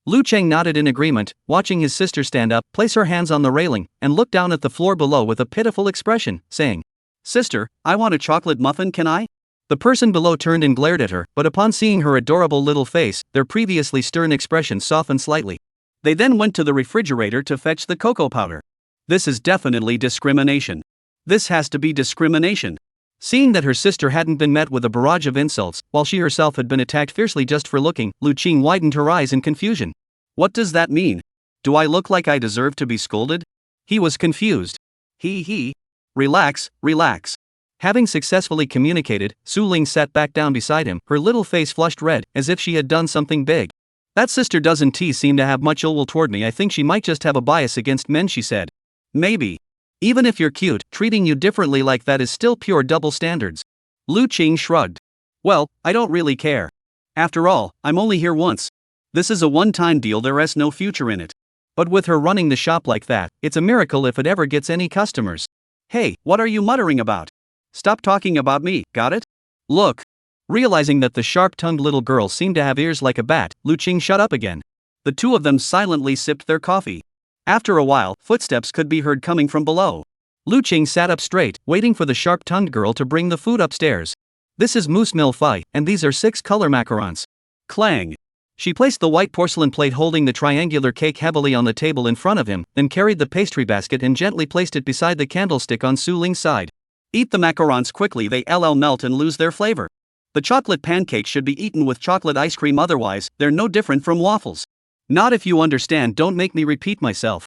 Lu Qing nodded in agreement, watching his sister stand up, place her hands on the railing, and look down at the floor below with a pitiful expression, saying, Sister, I want a chocolate muffin, can I? The person below turned and glared at her, but upon seeing her adorable little face, their previously stern expression softened slightly. They then went to the refrigerator to fetch the cocoa powder. This is definitely discrimination. This has to be discrimination. Seeing that her sister hadn't been met with a barrage of insults, while she herself had been attacked fiercely just for looking, Lu Qing widened her eyes in confusion. What does that mean? Do I look like I deserve to be scolded? He was confused. Relax, relax. Having successfully communicated, Su Ling sat back down beside him, her little face flushed red, as if she had done something big. That sister doesn't seem to have much ill will toward me. I think she might just have a bias against men, she said. Maybe. Even if you're cute, treating you differently like that is still pure double standards. Lu Qing shrugged. Well, I don't really care. After all, I'm only here once. This is a one-time deal, there's no future in it. But with her running the shop like that, it's a miracle if it ever gets any customers. Hey, what are you muttering about? Stop talking about me, got it? Look. Realizing that the sharp-tongued little girl seemed to have ears like a bat, Lu Qing shut up again. The two of them silently sipped their coffee. After a while, footsteps could be heard coming from below. Lu Qing sat up straight, waiting for the sharp-tongued girl to bring the food upstairs. This is mousse mille feuilles, and these are 6-color macarons. Clang. She placed the white porcelain plate holding the triangular cake heavily on the table in front of him, then carried the pastry basket and gently placed it beside the candlestick on Su Ling's side. Eat the macarons quickly, they melt and lose their flavor. The chocolate pancakes should be eaten with chocolate ice cream, otherwise, they're no different from waffles. Not if you understand, don't make me repeat myself.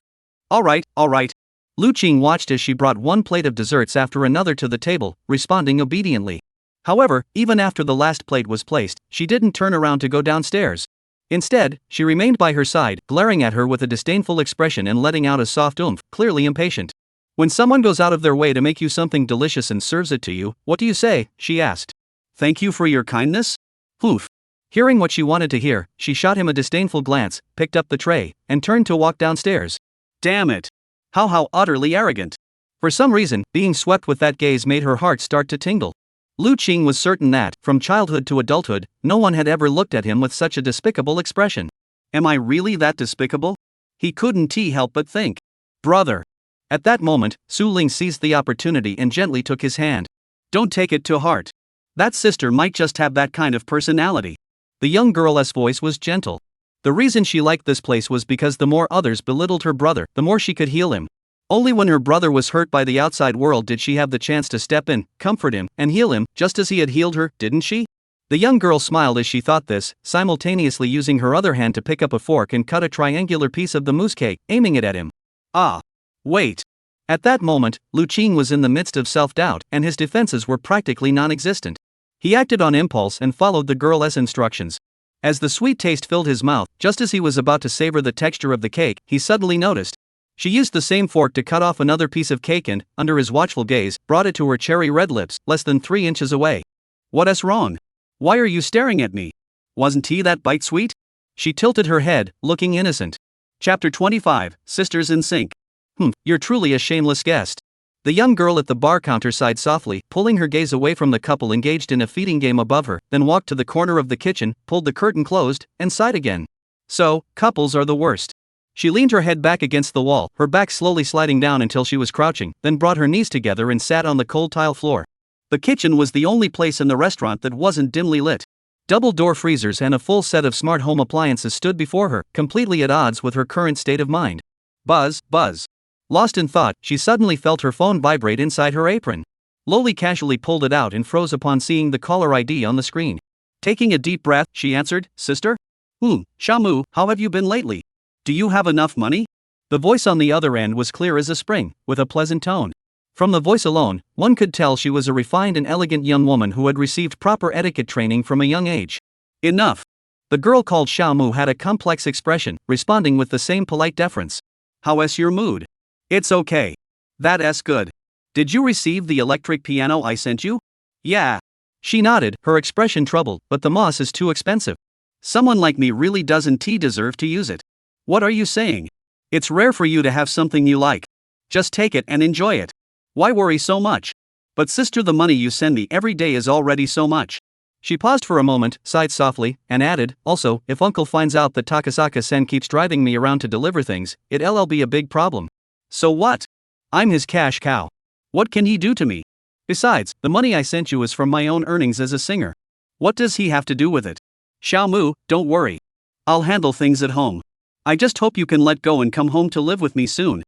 Alright. Lu Qing watched as she brought one plate of desserts after another to the table, responding obediently. However, even after the last plate was placed, she didn't turn around to go downstairs. Instead, she remained by her side, glaring at her with a disdainful expression and letting out a soft oomph, clearly impatient. When someone goes out of their way to make you something delicious and serves it to you, what do you say? She asked. Thank you for your kindness? Oof. Hearing what she wanted to hear, she shot him a disdainful glance, picked up the tray, and turned to walk downstairs. Damn it. How utterly arrogant. For some reason, being swept with that gaze made her heart start to tingle. Lu Qing was certain that, from childhood to adulthood, no one had ever looked at him with such a despicable expression. Am I really that despicable? He couldn't help but think. Brother. At that moment, Su Ling seized the opportunity and gently took his hand. Don't take it to heart. That sister might just have that kind of personality. The young girl's voice was gentle. The reason she liked this place was because the more others belittled her brother, the more she could heal him. Only when her brother was hurt by the outside world did she have the chance to step in, comfort him, and heal him, just as he had healed her, didn't she? The young girl smiled as she thought this, simultaneously using her other hand to pick up a fork and cut a triangular piece of the mousse cake, aiming it at him. Ah. Wait. At that moment, Lu Qing was in the midst of self-doubt, and his defenses were practically non-existent. He acted on impulse and followed the girl's instructions. As the sweet taste filled his mouth, just as he was about to savor the texture of the cake, he suddenly noticed. She used the same fork to cut off another piece of cake and, under his watchful gaze, brought it to her cherry-red lips, less than 3 inches away. What's wrong? Why are you staring at me? Wasn't he that bite sweet? She tilted her head, looking innocent. Chapter 25, Sisters in Sync. You're truly a shameless guest. The young girl at the bar counter sighed softly, pulling her gaze away from the couple engaged in a feeding game above her, then walked to the corner of the kitchen, pulled the curtain closed, and sighed again. So, couples are the worst. She leaned her head back against the wall, her back slowly sliding down until she was crouching, then brought her knees together and sat on the cold tile floor. The kitchen was the only place in the restaurant that wasn't dimly lit. Double-door freezers and a full set of smart home appliances stood before her, completely at odds with her current state of mind. Buzz, buzz. Lost in thought, she suddenly felt her phone vibrate inside her apron. Loli casually pulled it out and froze upon seeing the caller ID on the screen. Taking a deep breath, she answered, "Sister? Shamu, how have you been lately? Do you have enough money?" The voice on the other end was clear as a spring, with a pleasant tone. From the voice alone, one could tell she was a refined and elegant young woman who had received proper etiquette training from a young age. Enough. The girl called Xiaomu had a complex expression, responding with the same polite deference. "How's your mood?" "It's okay. That's good. Did you receive the electric piano I sent you?" "Yeah." She nodded, her expression troubled, "but the moss is too expensive. Someone like me really doesn't deserve to use it." "What are you saying? It's rare for you to have something you like. Just take it and enjoy it. Why worry so much?" "But sister, the money you send me every day is already so much." She paused for a moment, sighed softly, and added, "Also, if uncle finds out that Takasaka-sen keeps driving me around to deliver things, it'll be a big problem." "So what? I'm his cash cow. What can he do to me? Besides, the money I sent you is from my own earnings as a singer. What does he have to do with it?" "Xiaomu, don't worry. I'll handle things at home. I just hope you can let go and come home to live with me soon."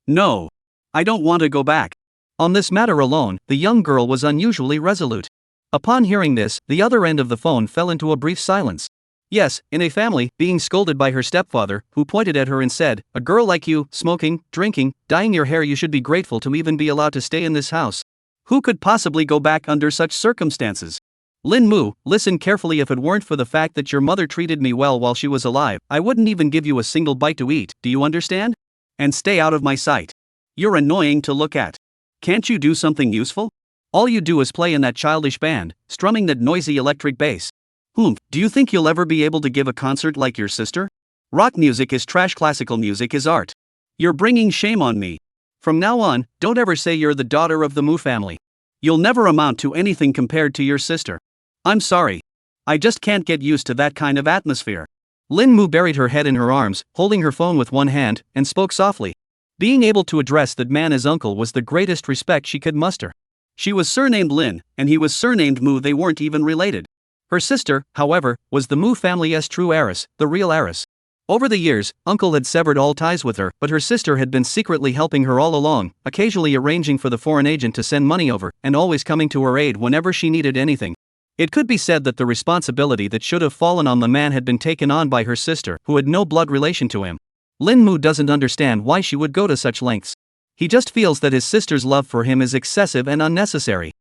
"No. I don't want to go back." On this matter alone, the young girl was unusually resolute. Upon hearing this, the other end of the phone fell into a brief silence. Yes, in a family, being scolded by her stepfather, who pointed at her and said, "A girl like you, smoking, drinking, dyeing your hair, you should be grateful to even be allowed to stay in this house. Who could possibly go back under such circumstances?" "Lin Mu, listen carefully. If it weren't for the fact that your mother treated me well while she was alive, I wouldn't even give you a single bite to eat, do you understand? And stay out of my sight. You're annoying to look at. Can't you do something useful? All you do is play in that childish band, strumming that noisy electric bass. Do you think you'll ever be able to give a concert like your sister? Rock music is trash, classical music is art. You're bringing shame on me. From now on, don't ever say you're the daughter of the Mu family. You'll never amount to anything compared to your sister. I'm sorry. I just can't get used to that kind of atmosphere." Lin Mu buried her head in her arms, holding her phone with one hand, and spoke softly. Being able to address that man as uncle was the greatest respect she could muster. She was surnamed Lin, and he was surnamed Mu. They weren't even related. Her sister, however, was the Mu family's true heiress, the real heiress. Over the years, uncle had severed all ties with her, but her sister had been secretly helping her all along, occasionally arranging for the foreign agent to send money over, and always coming to her aid whenever she needed anything. It could be said that the responsibility that should have fallen on the man had been taken on by her sister, who had no blood relation to him. Lin Mu doesn't understand why she would go to such lengths. He just feels that his sister's love for him is excessive and unnecessary.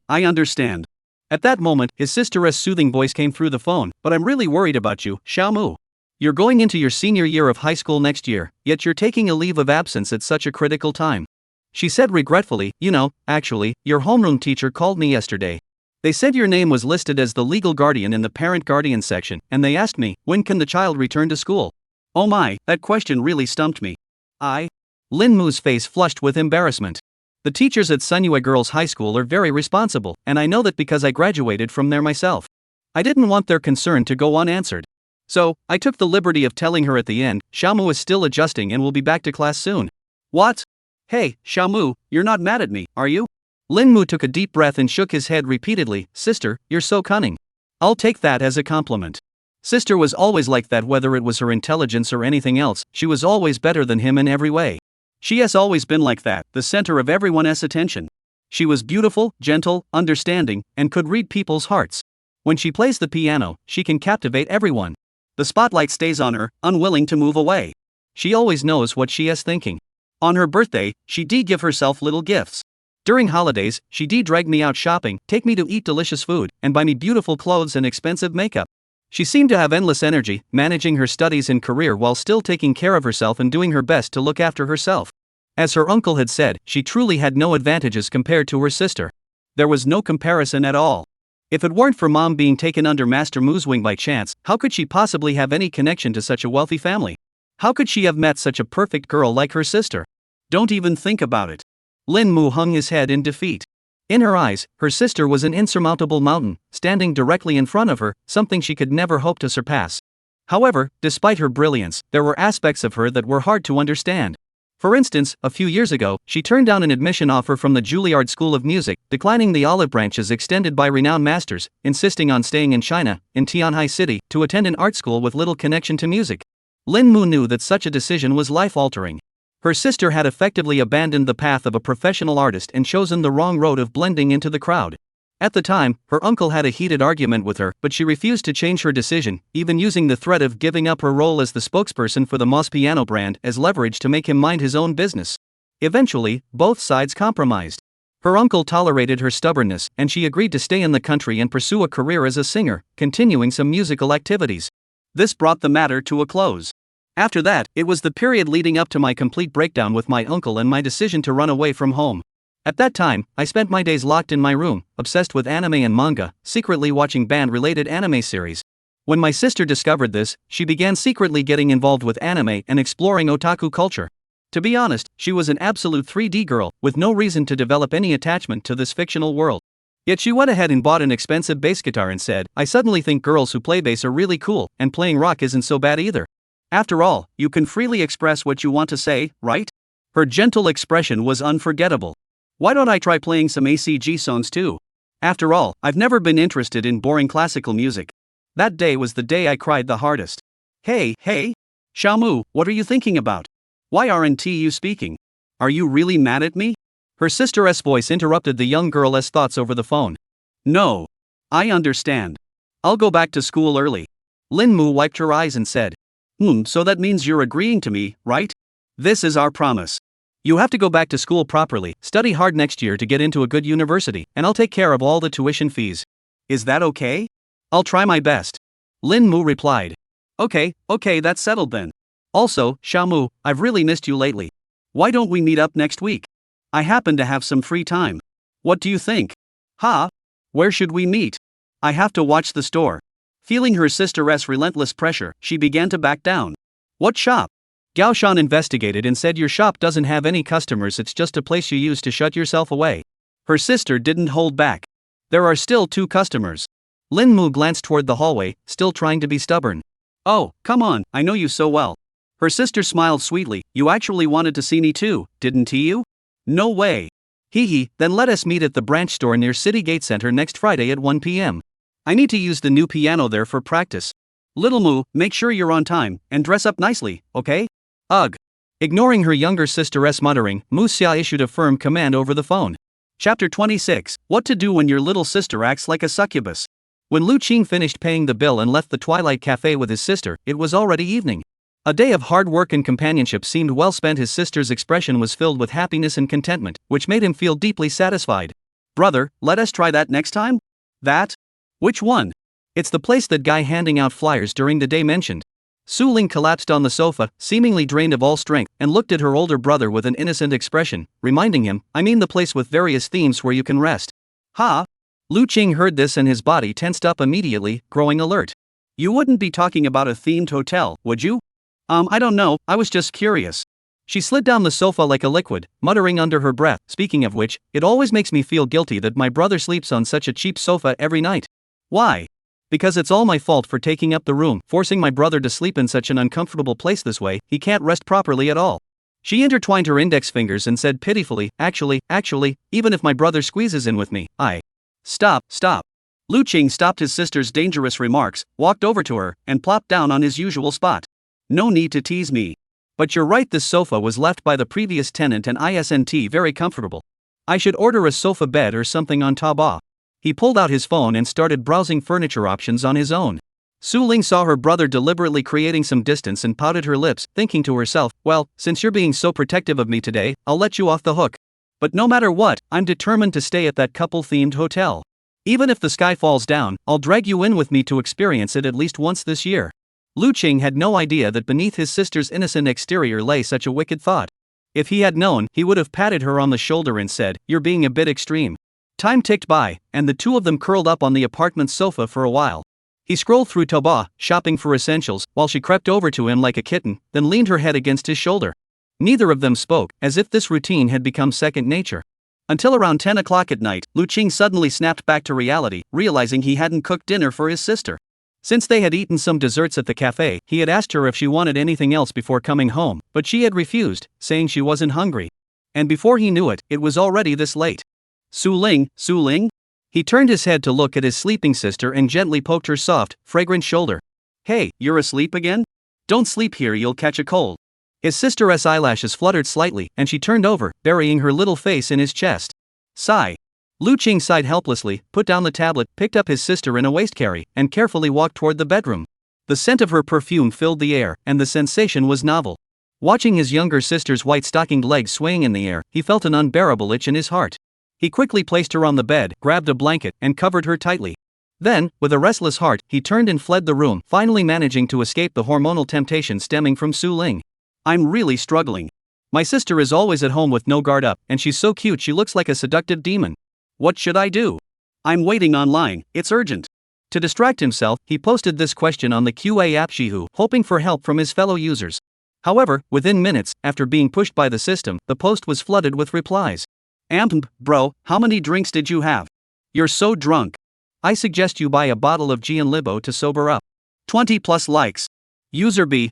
I understand." At that moment, his sister's soothing voice came through the phone, "But I'm really worried about you, Xiaomu. You're going into your senior year of high school next year, yet you're taking a leave of absence at such a critical time." She said regretfully, "Actually, your homeroom teacher called me yesterday. They said your name was listed as the legal guardian in the parent-guardian section, and they asked me, when can the child return to school?" "Oh my, that question really stumped me. Lin Mu's face flushed with embarrassment. "The teachers at Sunyue Girls High School are very responsible, and I know that because I graduated from there myself. I didn't want their concern to go unanswered. So, I took the liberty of telling her at the end. Xiaomu is still adjusting and will be back to class soon." "What? Hey, Xiaomu, you're not mad at me, are you?" Lin Mu took a deep breath and shook his head repeatedly. "Sister, you're so cunning. I'll take that as a compliment. Sister was always like that, whether it was her intelligence or anything else, she was always better than him in every way. She has always been like that, the center of everyone's attention. She was beautiful, gentle, understanding, and could read people's hearts. When she plays the piano, she can captivate everyone. The spotlight stays on her, unwilling to move away. She always knows what she is thinking. On her birthday, she give herself little gifts. During holidays, she drag me out shopping, take me to eat delicious food, and buy me beautiful clothes and expensive makeup. She seemed to have endless energy, managing her studies and career while still taking care of herself and doing her best to look after herself. As her uncle had said, she truly had no advantages compared to her sister. There was no comparison at all. If it weren't for mom being taken under Master Mu's wing by chance, how could she possibly have any connection to such a wealthy family? How could she have met such a perfect girl like her sister? Don't even think about it. Lin Mu hung his head in defeat. In her eyes, her sister was an insurmountable mountain, standing directly in front of her, something she could never hope to surpass. However, despite her brilliance, there were aspects of her that were hard to understand. For instance, a few years ago, she turned down an admission offer from the Juilliard School of Music, declining the olive branches extended by renowned masters, insisting on staying in China, in Tianhai City, to attend an art school with little connection to music. Lin Mu knew that such a decision was life-altering. Her sister had effectively abandoned the path of a professional artist and chosen the wrong road of blending into the crowd. At the time, her uncle had a heated argument with her, but she refused to change her decision, even using the threat of giving up her role as the spokesperson for the Moss piano brand as leverage to make him mind his own business. Eventually, both sides compromised. Her uncle tolerated her stubbornness, and she agreed to stay in the country and pursue a career as a singer, continuing some musical activities. This brought the matter to a close. After that, it was the period leading up to my complete breakdown with my uncle and my decision to run away from home. At that time, I spent my days locked in my room, obsessed with anime and manga, secretly watching band-related anime series. When my sister discovered this, she began secretly getting involved with anime and exploring otaku culture. To be honest, she was an absolute 3D girl, with no reason to develop any attachment to this fictional world. Yet she went ahead and bought an expensive bass guitar and said, "I suddenly think girls who play bass are really cool, and playing rock isn't so bad either. After all, you can freely express what you want to say, right?" Her gentle expression was unforgettable. Why don't I try playing some ACG songs too? After all, I've never been interested in boring classical music. That day was the day I cried the hardest. Hey, Xiaomu, what are you thinking about? Why aren't you speaking? Are you really mad at me? Her sister's voice interrupted the young girl's thoughts over the phone. No. I understand. I'll go back to school early. Lin Mu wiped her eyes and said, so that means you're agreeing to me, right? This is our promise. You have to go back to school properly, study hard next year to get into a good university, and I'll take care of all the tuition fees. Is that okay? I'll try my best. Lin Mu replied. Okay, that's settled then. Also, Xiaomu, I've really missed you lately. Why don't we meet up next week? I happen to have some free time. What do you think? Where should we meet? I have to watch the store. Feeling her sister's relentless pressure, she began to back down. What shop? Gao Shan investigated and said your shop doesn't have any customers, it's just a place you use to shut yourself away. Her sister didn't hold back. There are still 2 customers. Lin Mu glanced toward the hallway, still trying to be stubborn. Oh, come on, I know you so well. Her sister smiled sweetly. You actually wanted to see me too, didn't you? No way. Then let us meet at the branch store near City Gate Center next Friday at 1 p.m. I need to use the new piano there for practice. Little Mu, make sure you're on time, and dress up nicely, okay? Ugh. Ignoring her younger sister's muttering, Mu Xia issued a firm command over the phone. Chapter 26, What to do when your little sister acts like a succubus. When Lu Qing finished paying the bill and left the Twilight Cafe with his sister, it was already evening. A day of hard work and companionship seemed well spent. His sister's expression was filled with happiness and contentment, which made him feel deeply satisfied. Brother, let us try that next time? That? Which one? It's the place that guy handing out flyers during the day mentioned. Su Ling collapsed on the sofa, seemingly drained of all strength, and looked at her older brother with an innocent expression, reminding him, I mean the place with various themes where you can rest. Lu Qing heard this and his body tensed up immediately, growing alert. You wouldn't be talking about a themed hotel, would you? I don't know, I was just curious. She slid down the sofa like a liquid, muttering under her breath, speaking of which, it always makes me feel guilty that my brother sleeps on such a cheap sofa every night. Why? Because it's all my fault for taking up the room, forcing my brother to sleep in such an uncomfortable place. This way, he can't rest properly at all. She intertwined her index fingers and said pitifully, actually, even if my brother squeezes in with me, I... Stop. Lu Qing stopped his sister's dangerous remarks, walked over to her, and plopped down on his usual spot. No need to tease me. But you're right, this sofa was left by the previous tenant and isn't very comfortable. I should order a sofa bed or something on Taobao. He pulled out his phone and started browsing furniture options on his own. Su Ling saw her brother deliberately creating some distance and pouted her lips, thinking to herself, well, since you're being so protective of me today, I'll let you off the hook. But no matter what, I'm determined to stay at that couple-themed hotel. Even if the sky falls down, I'll drag you in with me to experience it at least once this year. Lu Qing had no idea that beneath his sister's innocent exterior lay such a wicked thought. If he had known, he would have patted her on the shoulder and said, you're being a bit extreme. Time ticked by, and the two of them curled up on the apartment's sofa for a while. He scrolled through Taobao, shopping for essentials, while she crept over to him like a kitten, then leaned her head against his shoulder. Neither of them spoke, as if this routine had become second nature. Until around 10 o'clock at night, Lu Qing suddenly snapped back to reality, realizing he hadn't cooked dinner for his sister. Since they had eaten some desserts at the cafe, he had asked her if she wanted anything else before coming home, but she had refused, saying she wasn't hungry. And before he knew it, it was already this late. Su Ling, Su Ling? He turned his head to look at his sleeping sister and gently poked her soft, fragrant shoulder. Hey, you're asleep again? Don't sleep here, you'll catch a cold. His sister's eyelashes fluttered slightly, and she turned over, burying her little face in his chest. Sigh. Lu Qing sighed helplessly, put down the tablet, picked up his sister in a waist carry, and carefully walked toward the bedroom. The scent of her perfume filled the air, and the sensation was novel. Watching his younger sister's white-stockinged legs swaying in the air, he felt an unbearable itch in his heart. He quickly placed her on the bed, grabbed a blanket, and covered her tightly. Then, with a restless heart, he turned and fled the room, finally managing to escape the hormonal temptation stemming from Su Ling. I'm really struggling. My sister is always at home with no guard up, and she's so cute she looks like a seductive demon. What should I do? I'm waiting online, it's urgent. To distract himself, he posted this question on the QA app Shihu, hoping for help from his fellow users. However, within minutes, after being pushed by the system, the post was flooded with replies. Bro, how many drinks did you have? You're so drunk. I suggest you buy a bottle of Jianlibo to sober up. 20 plus likes. User B,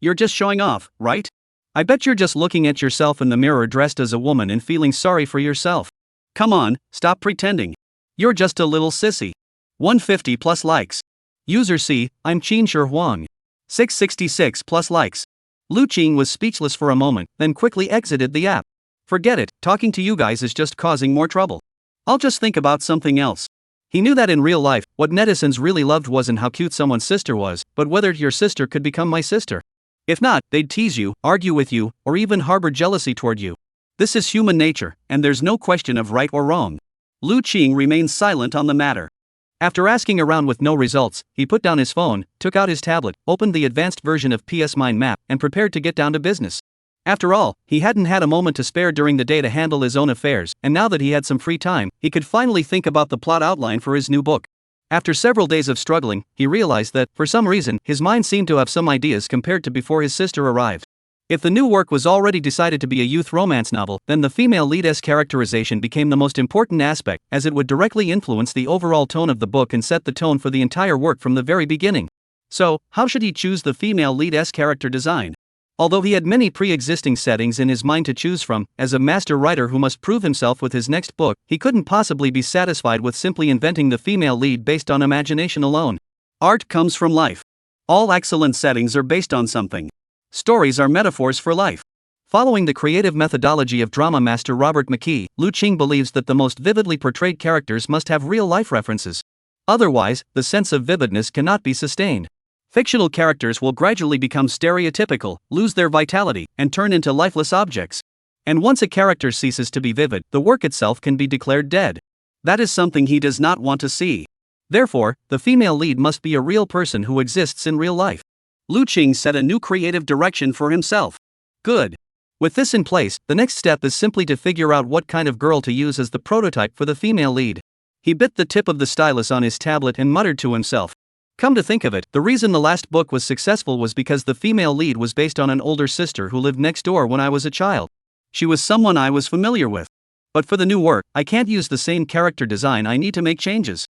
you're just showing off, right? I bet you're just looking at yourself in the mirror dressed as a woman and feeling sorry for yourself. Come on, stop pretending. You're just a little sissy. 150 plus likes. User C, I'm Qin Shi Huang. 666 plus likes. Lu Qing was speechless for a moment, then quickly exited the app. Forget it, talking to you guys is just causing more trouble. I'll just think about something else. He knew that in real life, what netizens really loved wasn't how cute someone's sister was, but whether your sister could become my sister. If not, they'd tease you, argue with you, or even harbor jealousy toward you. This is human nature, and there's no question of right or wrong. Lu Qing remained silent on the matter. After asking around with no results, he put down his phone, took out his tablet, opened the advanced version of PS Mind Map, and prepared to get down to business. After all, he hadn't had a moment to spare during the day to handle his own affairs, and now that he had some free time, he could finally think about the plot outline for his new book. After several days of struggling, he realized that, for some reason, his mind seemed to have some ideas compared to before his sister arrived. If the new work was already decided to be a youth romance novel, then the female lead's characterization became the most important aspect, as it would directly influence the overall tone of the book and set the tone for the entire work from the very beginning. So, how should he choose the female lead's character design? Although he had many pre-existing settings in his mind to choose from, as a master writer who must prove himself with his next book, he couldn't possibly be satisfied with simply inventing the female lead based on imagination alone. Art comes from life. All excellent settings are based on something. Stories are metaphors for life. Following the creative methodology of drama master Robert McKee, Lu Qing believes that the most vividly portrayed characters must have real-life references. Otherwise, the sense of vividness cannot be sustained. Fictional characters will gradually become stereotypical, lose their vitality, and turn into lifeless objects. And once a character ceases to be vivid, the work itself can be declared dead. That is something he does not want to see. Therefore, the female lead must be a real person who exists in real life. Lu Qing set a new creative direction for himself. Good. With this in place, the next step is simply to figure out what kind of girl to use as the prototype for the female lead. He bit the tip of the stylus on his tablet and muttered to himself. Come to think of it, the reason the last book was successful was because the female lead was based on an older sister who lived next door when I was a child. She was someone I was familiar with. But for the new work, I can't use the same character design, I need to make changes.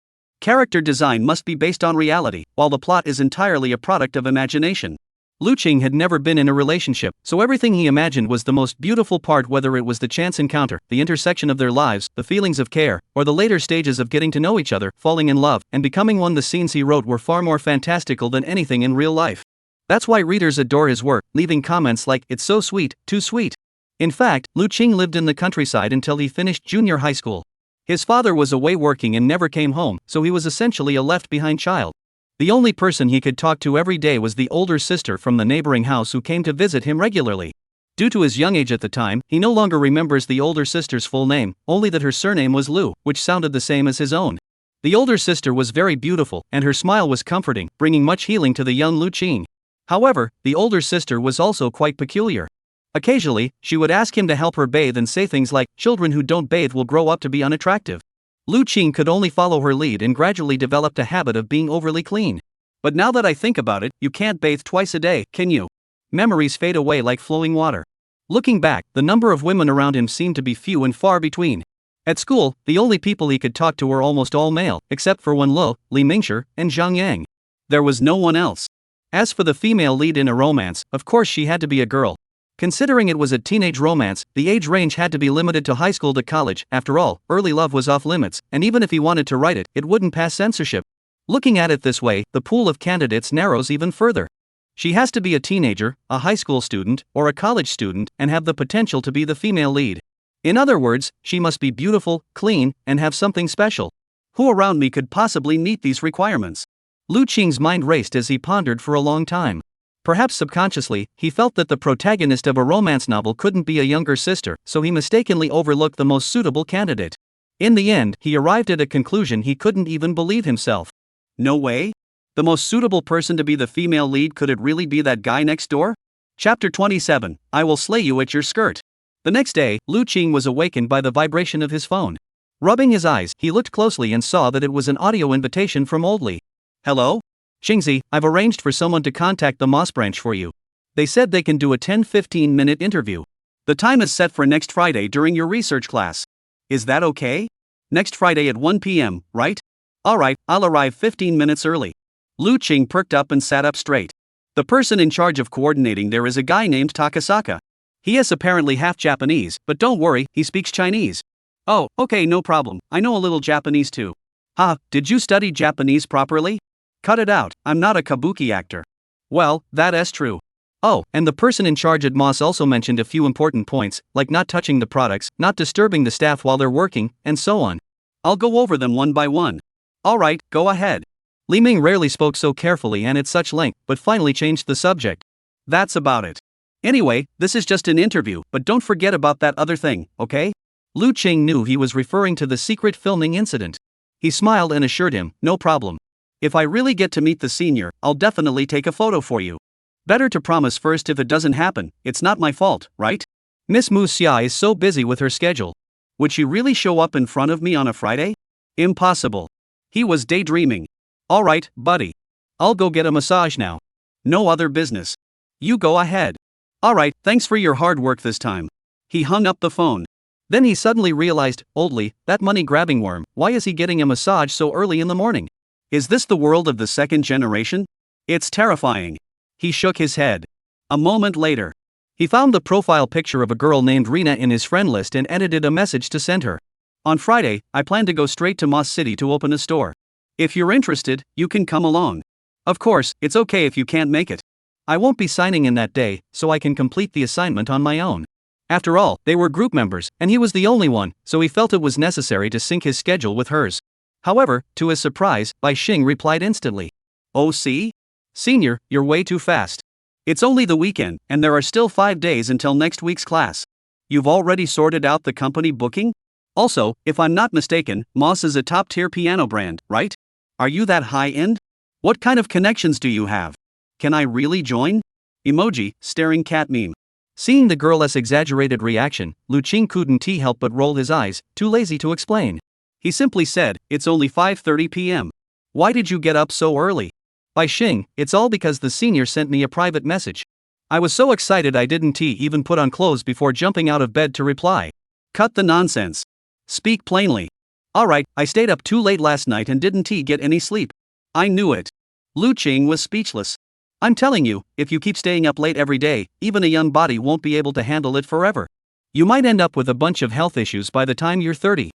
Character design must be based on reality, while the plot is entirely a product of imagination. Lu Qing had never been in a relationship, so everything he imagined was the most beautiful part, whether it was the chance encounter, the intersection of their lives, the feelings of care, or the later stages of getting to know each other, falling in love, and becoming one. The scenes he wrote were far more fantastical than anything in real life. That's why readers adore his work, leaving comments like, "It's so sweet, too sweet." In fact, Lu Qing lived in the countryside until he finished junior high school. His father was away working and never came home, so he was essentially a left-behind child. The only person he could talk to every day was the older sister from the neighboring house who came to visit him regularly. Due to his young age at the time, he no longer remembers the older sister's full name, only that her surname was Lu, which sounded the same as his own. The older sister was very beautiful, and her smile was comforting, bringing much healing to the young Lu Qing. However, the older sister was also quite peculiar. Occasionally, she would ask him to help her bathe and say things like, "Children who don't bathe will grow up to be unattractive." Lu Qing could only follow her lead and gradually developed a habit of being overly clean. But now that I think about it, you can't bathe twice a day, can you? Memories fade away like flowing water. Looking back, the number of women around him seemed to be few and far between. At school, the only people he could talk to were almost all male, except for Wen Lo, Li Mingshi, and Zhang Yang. There was no one else. As for the female lead in a romance, of course she had to be a girl. Considering it was a teenage romance, the age range had to be limited to high school to college. After all, early love was off limits, and even if he wanted to write it, it wouldn't pass censorship. Looking at it this way, the pool of candidates narrows even further. She has to be a teenager, a high school student, or a college student, and have the potential to be the female lead. In other words, she must be beautiful, clean, and have something special. Who around me could possibly meet these requirements? Lu Qing's mind raced as he pondered for a long time. Perhaps subconsciously, he felt that the protagonist of a romance novel couldn't be a younger sister, so he mistakenly overlooked the most suitable candidate. In the end, he arrived at a conclusion he couldn't even believe himself. No way? The most suitable person to be the female lead, could it really be that guy next door? Chapter 27, I Will Slay You at Your Skirt. The next day, Lu Qing was awakened by the vibration of his phone. Rubbing his eyes, he looked closely and saw that it was an audio invitation from Old Li. Hello? Xingzi, I've arranged for someone to contact the Moss branch for you. They said they can do a 10-15 minute interview. The time is set for next Friday during your research class. Is that okay? Next Friday at 1 p.m., right? Alright, I'll arrive 15 minutes early. Lu Qing perked up and sat up straight. The person in charge of coordinating there is a guy named Takasaka. He is apparently half Japanese, but don't worry, he speaks Chinese. Oh, okay, no problem, I know a little Japanese too. Ha, did you study Japanese properly? Cut it out, I'm not a kabuki actor. Well, that's true. Oh, and the person in charge at Moss also mentioned a few important points, like not touching the products, not disturbing the staff while they're working, and so on. I'll go over them one by one. Alright, go ahead. Li Ming rarely spoke so carefully and at such length, but finally changed the subject. That's about it. Anyway, this is just an interview, but don't forget about that other thing, okay? Lu Qing knew he was referring to the secret filming incident. He smiled and assured him, no problem. If I really get to meet the senior, I'll definitely take a photo for you. Better to promise first if it doesn't happen, it's not my fault, right? Miss Mu Xia is so busy with her schedule. Would she really show up in front of me on a Friday? Impossible. He was daydreaming. Alright, buddy. I'll go get a massage now. No other business. You go ahead. Alright, thanks for your hard work this time. He hung up the phone. Then he suddenly realized, Old Li, that money-grabbing worm, why is he getting a massage so early in the morning? Is this the world of the second generation? It's terrifying. He shook his head. A moment later, he found the profile picture of a girl named Rena in his friend list and edited a message to send her. On Friday, I plan to go straight to Moss City to open a store. If you're interested, you can come along. Of course, it's okay if you can't make it. I won't be signing in that day, so I can complete the assignment on my own. After all, they were group members, and he was the only one, so he felt it was necessary to sync his schedule with hers. However, to his surprise, Bai Xing replied instantly. Oh see? Senior, you're way too fast. It's only the weekend, and there are still 5 days until next week's class. You've already sorted out the company booking? Also, if I'm not mistaken, Moss is a top-tier piano brand, right? Are you that high-end? What kind of connections do you have? Can I really join? Emoji, staring cat meme. Seeing the girl's exaggerated reaction, Lu Qing couldn't help but roll his eyes, too lazy to explain. He simply said, it's only 5:30 p.m. Why did you get up so early? Bai Xing, it's all because the senior sent me a private message. I was so excited I didn't even put on clothes before jumping out of bed to reply. Cut the nonsense. Speak plainly. Alright, I stayed up too late last night and didn't get any sleep. I knew it. Lu Qing was speechless. I'm telling you, if you keep staying up late every day, even a young body won't be able to handle it forever. You might end up with a bunch of health issues by the time you're 30.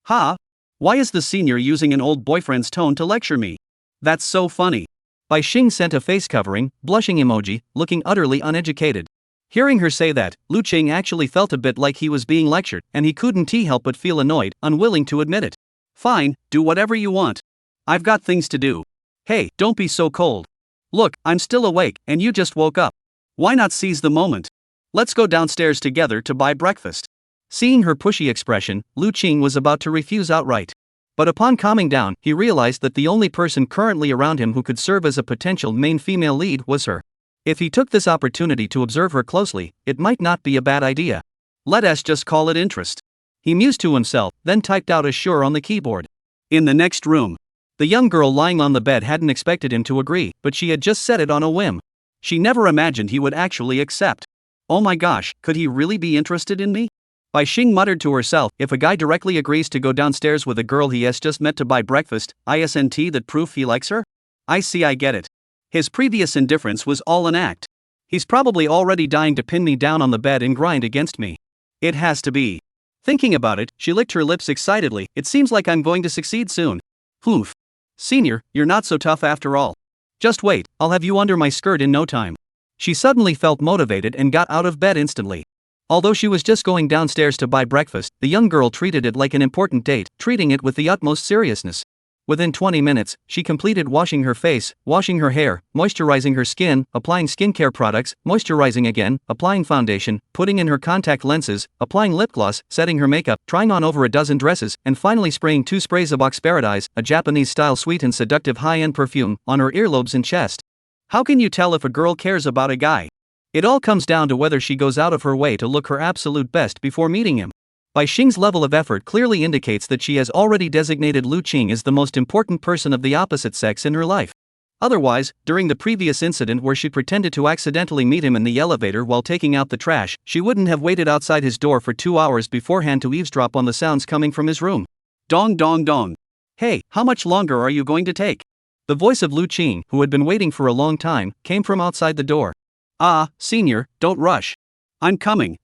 Ha? Why is the senior using an old boyfriend's tone to lecture me? That's so funny. Bai Xing sent a face covering, blushing emoji, looking utterly uneducated. Hearing her say that, Lu Qing actually felt a bit like he was being lectured, and he couldn't help but feel annoyed, unwilling to admit it. Fine, do whatever you want. I've got things to do. Hey, don't be so cold. Look, I'm still awake, and you just woke up. Why not seize the moment? Let's go downstairs together to buy breakfast. Seeing her pushy expression, Lu Qing was about to refuse outright. But upon calming down, he realized that the only person currently around him who could serve as a potential main female lead was her. If he took this opportunity to observe her closely, it might not be a bad idea. Let us just call it interest. He mused to himself, then typed out "sure" on the keyboard. In the next room. The young girl lying on the bed hadn't expected him to agree, but she had just said it on a whim. She never imagined he would actually accept. Oh my gosh, could he really be interested in me? Bai Xing muttered to herself, if a guy directly agrees to go downstairs with a girl he has just met to buy breakfast, isn't that proof he likes her? I see, I get it. His previous indifference was all an act. He's probably already dying to pin me down on the bed and grind against me. It has to be. Thinking about it, she licked her lips excitedly. It seems like I'm going to succeed soon. Oof. Senior, you're not so tough after all. Just wait, I'll have you under my skirt in no time. She suddenly felt motivated and got out of bed instantly. Although she was just going downstairs to buy breakfast, the young girl treated it like an important date, treating it with the utmost seriousness. Within 20 minutes, she completed washing her face, washing her hair, moisturizing her skin, applying skincare products, moisturizing again, applying foundation, putting in her contact lenses, applying lip gloss, setting her makeup, trying on over a dozen dresses, and finally spraying 2 sprays of Ox Paradise, a Japanese-style sweet and seductive high-end perfume, on her earlobes and chest. How can you tell if a girl cares about a guy? It all comes down to whether she goes out of her way to look her absolute best before meeting him. Bai Xing's level of effort clearly indicates that she has already designated Lu Qing as the most important person of the opposite sex in her life. Otherwise, during the previous incident where she pretended to accidentally meet him in the elevator while taking out the trash, she wouldn't have waited outside his door for 2 hours beforehand to eavesdrop on the sounds coming from his room. Dong dong dong. Hey, how much longer are you going to take? The voice of Lu Qing, who had been waiting for a long time, came from outside the door. Ah, senior, don't rush. I'm coming.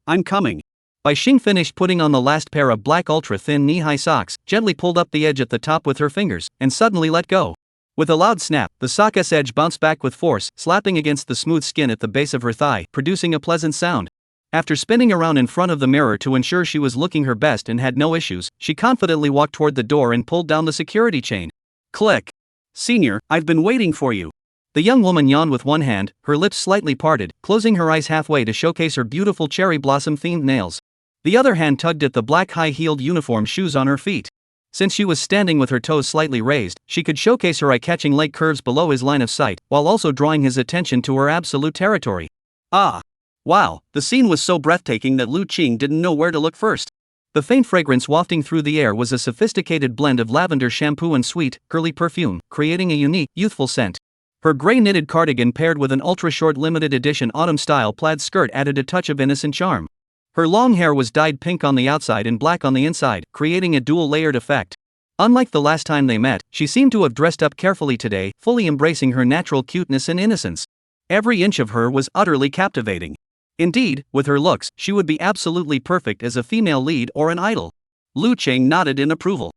Bai Xing finished putting on the last pair of black ultra-thin knee-high socks, gently pulled up the edge at the top with her fingers, and suddenly let go. With a loud snap, the sock's edge bounced back with force, slapping against the smooth skin at the base of her thigh, producing a pleasant sound. After spinning around in front of the mirror to ensure she was looking her best and had no issues, she confidently walked toward the door and pulled down the security chain. Click. Senior, I've been waiting for you. The young woman yawned with one hand, her lips slightly parted, closing her eyes halfway to showcase her beautiful cherry blossom-themed nails. The other hand tugged at the black high-heeled uniform shoes on her feet. Since she was standing with her toes slightly raised, she could showcase her eye-catching leg curves below his line of sight, while also drawing his attention to her absolute territory. Ah! Wow, the scene was so breathtaking that Lu Qing didn't know where to look first. The faint fragrance wafting through the air was a sophisticated blend of lavender shampoo and sweet, curly perfume, creating a unique, youthful scent. Her gray knitted cardigan paired with an ultra-short limited edition autumn-style plaid skirt added a touch of innocent charm. Her long hair was dyed pink on the outside and black on the inside, creating a dual-layered effect. Unlike the last time they met, she seemed to have dressed up carefully today, fully embracing her natural cuteness and innocence. Every inch of her was utterly captivating. Indeed, with her looks, she would be absolutely perfect as a female lead or an idol. Lu Qing nodded in approval.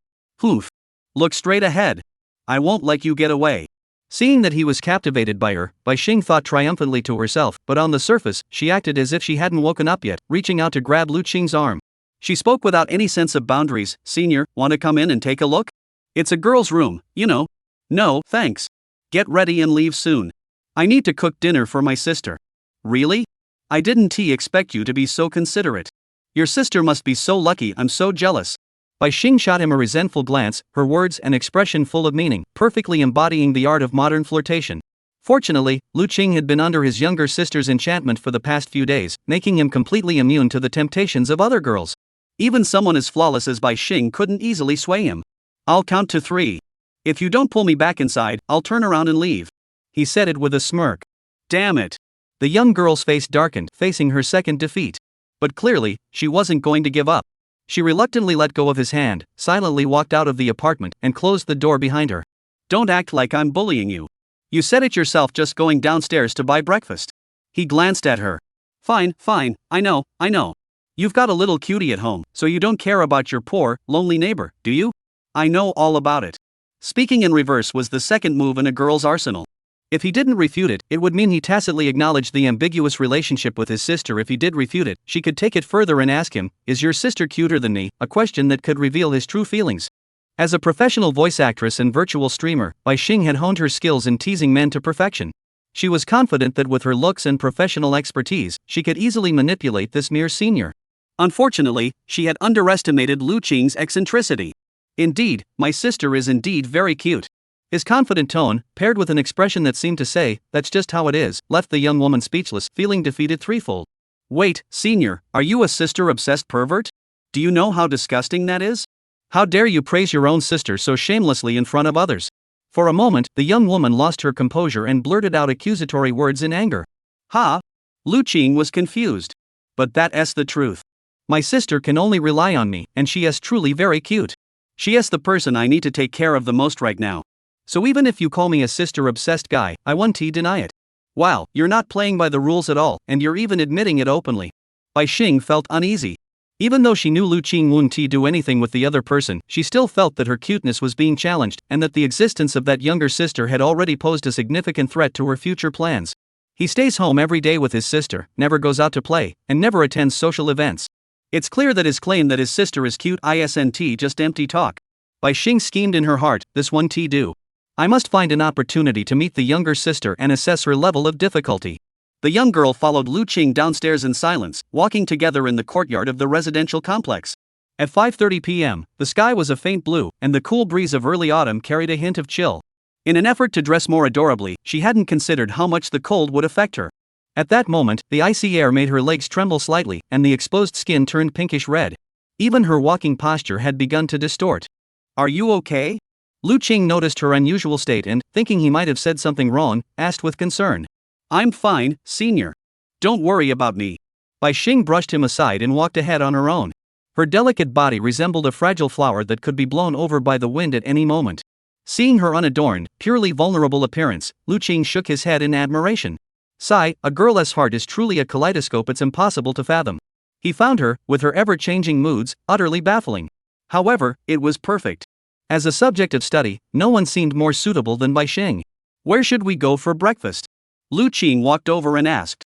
Oof. Look straight ahead. I won't let you get away. Seeing that he was captivated by her, Bai Xing thought triumphantly to herself, but on the surface, she acted as if she hadn't woken up yet, reaching out to grab Lu Qing's arm. She spoke without any sense of boundaries. Senior, want to come in and take a look? It's a girl's room, you know. No, thanks. Get ready and leave soon. I need to cook dinner for my sister. Really? I didn't expect you to be so considerate. Your sister must be so lucky, I'm so jealous. Bai Xing shot him a resentful glance, her words and expression full of meaning, perfectly embodying the art of modern flirtation. Fortunately, Lu Qing had been under his younger sister's enchantment for the past few days, making him completely immune to the temptations of other girls. Even someone as flawless as Bai Xing couldn't easily sway him. I'll count to 3. If you don't pull me back inside, I'll turn around and leave. He said it with a smirk. Damn it. The young girl's face darkened, facing her second defeat. But clearly, she wasn't going to give up. She reluctantly let go of his hand, silently walked out of the apartment, and closed the door behind her. Don't act like I'm bullying you. You said it yourself, just going downstairs to buy breakfast. He glanced at her. Fine, I know. You've got a little cutie at home, so you don't care about your poor, lonely neighbor, do you? I know all about it. Speaking in reverse was the second move in a girl's arsenal. If he didn't refute it, it would mean he tacitly acknowledged the ambiguous relationship with his sister. If he did refute it, she could take it further and ask him, is your sister cuter than me? A question that could reveal his true feelings. As a professional voice actress and virtual streamer, Bai Xing had honed her skills in teasing men to perfection. She was confident that with her looks and professional expertise, she could easily manipulate this mere senior. Unfortunately, she had underestimated Lu Qing's eccentricity. Indeed, my sister is indeed very cute. His confident tone, paired with an expression that seemed to say, that's just how it is, left the young woman speechless, feeling defeated threefold. Wait, senior, are you a sister-obsessed pervert? Do you know how disgusting that is? How dare you praise your own sister so shamelessly in front of others? For a moment, the young woman lost her composure and blurted out accusatory words in anger. Ha! Lu Qing was confused. But that's the truth. My sister can only rely on me, and she is truly very cute. She is the person I need to take care of the most right now. So even if you call me a sister-obsessed guy, I won't deny it. Wow, you're not playing by the rules at all, and you're even admitting it openly. Bai Xing felt uneasy. Even though she knew Lu Qing wouldn't do anything with the other person, she still felt that her cuteness was being challenged, and that the existence of that younger sister had already posed a significant threat to her future plans. He stays home every day with his sister, never goes out to play, and never attends social events. It's clear that his claim that his sister is cute isn't just empty talk. Bai Xing schemed in her heart, this won't do. I must find an opportunity to meet the younger sister and assess her level of difficulty. The young girl followed Lu Qing downstairs in silence, walking together in the courtyard of the residential complex. At 5:30 p.m., the sky was a faint blue, and the cool breeze of early autumn carried a hint of chill. In an effort to dress more adorably, she hadn't considered how much the cold would affect her. At that moment, the icy air made her legs tremble slightly, and the exposed skin turned pinkish red. Even her walking posture had begun to distort. Are you okay? Lu Qing noticed her unusual state and, thinking he might have said something wrong, asked with concern. I'm fine, senior. Don't worry about me. Bai Xing brushed him aside and walked ahead on her own. Her delicate body resembled a fragile flower that could be blown over by the wind at any moment. Seeing her unadorned, purely vulnerable appearance, Lu Qing shook his head in admiration. Sigh, a girl's heart is truly a kaleidoscope it's impossible to fathom. He found her, with her ever-changing moods, utterly baffling. However, it was perfect. As a subject of study, no one seemed more suitable than Bai Xing. Where should we go for breakfast? Lu Qing walked over and asked.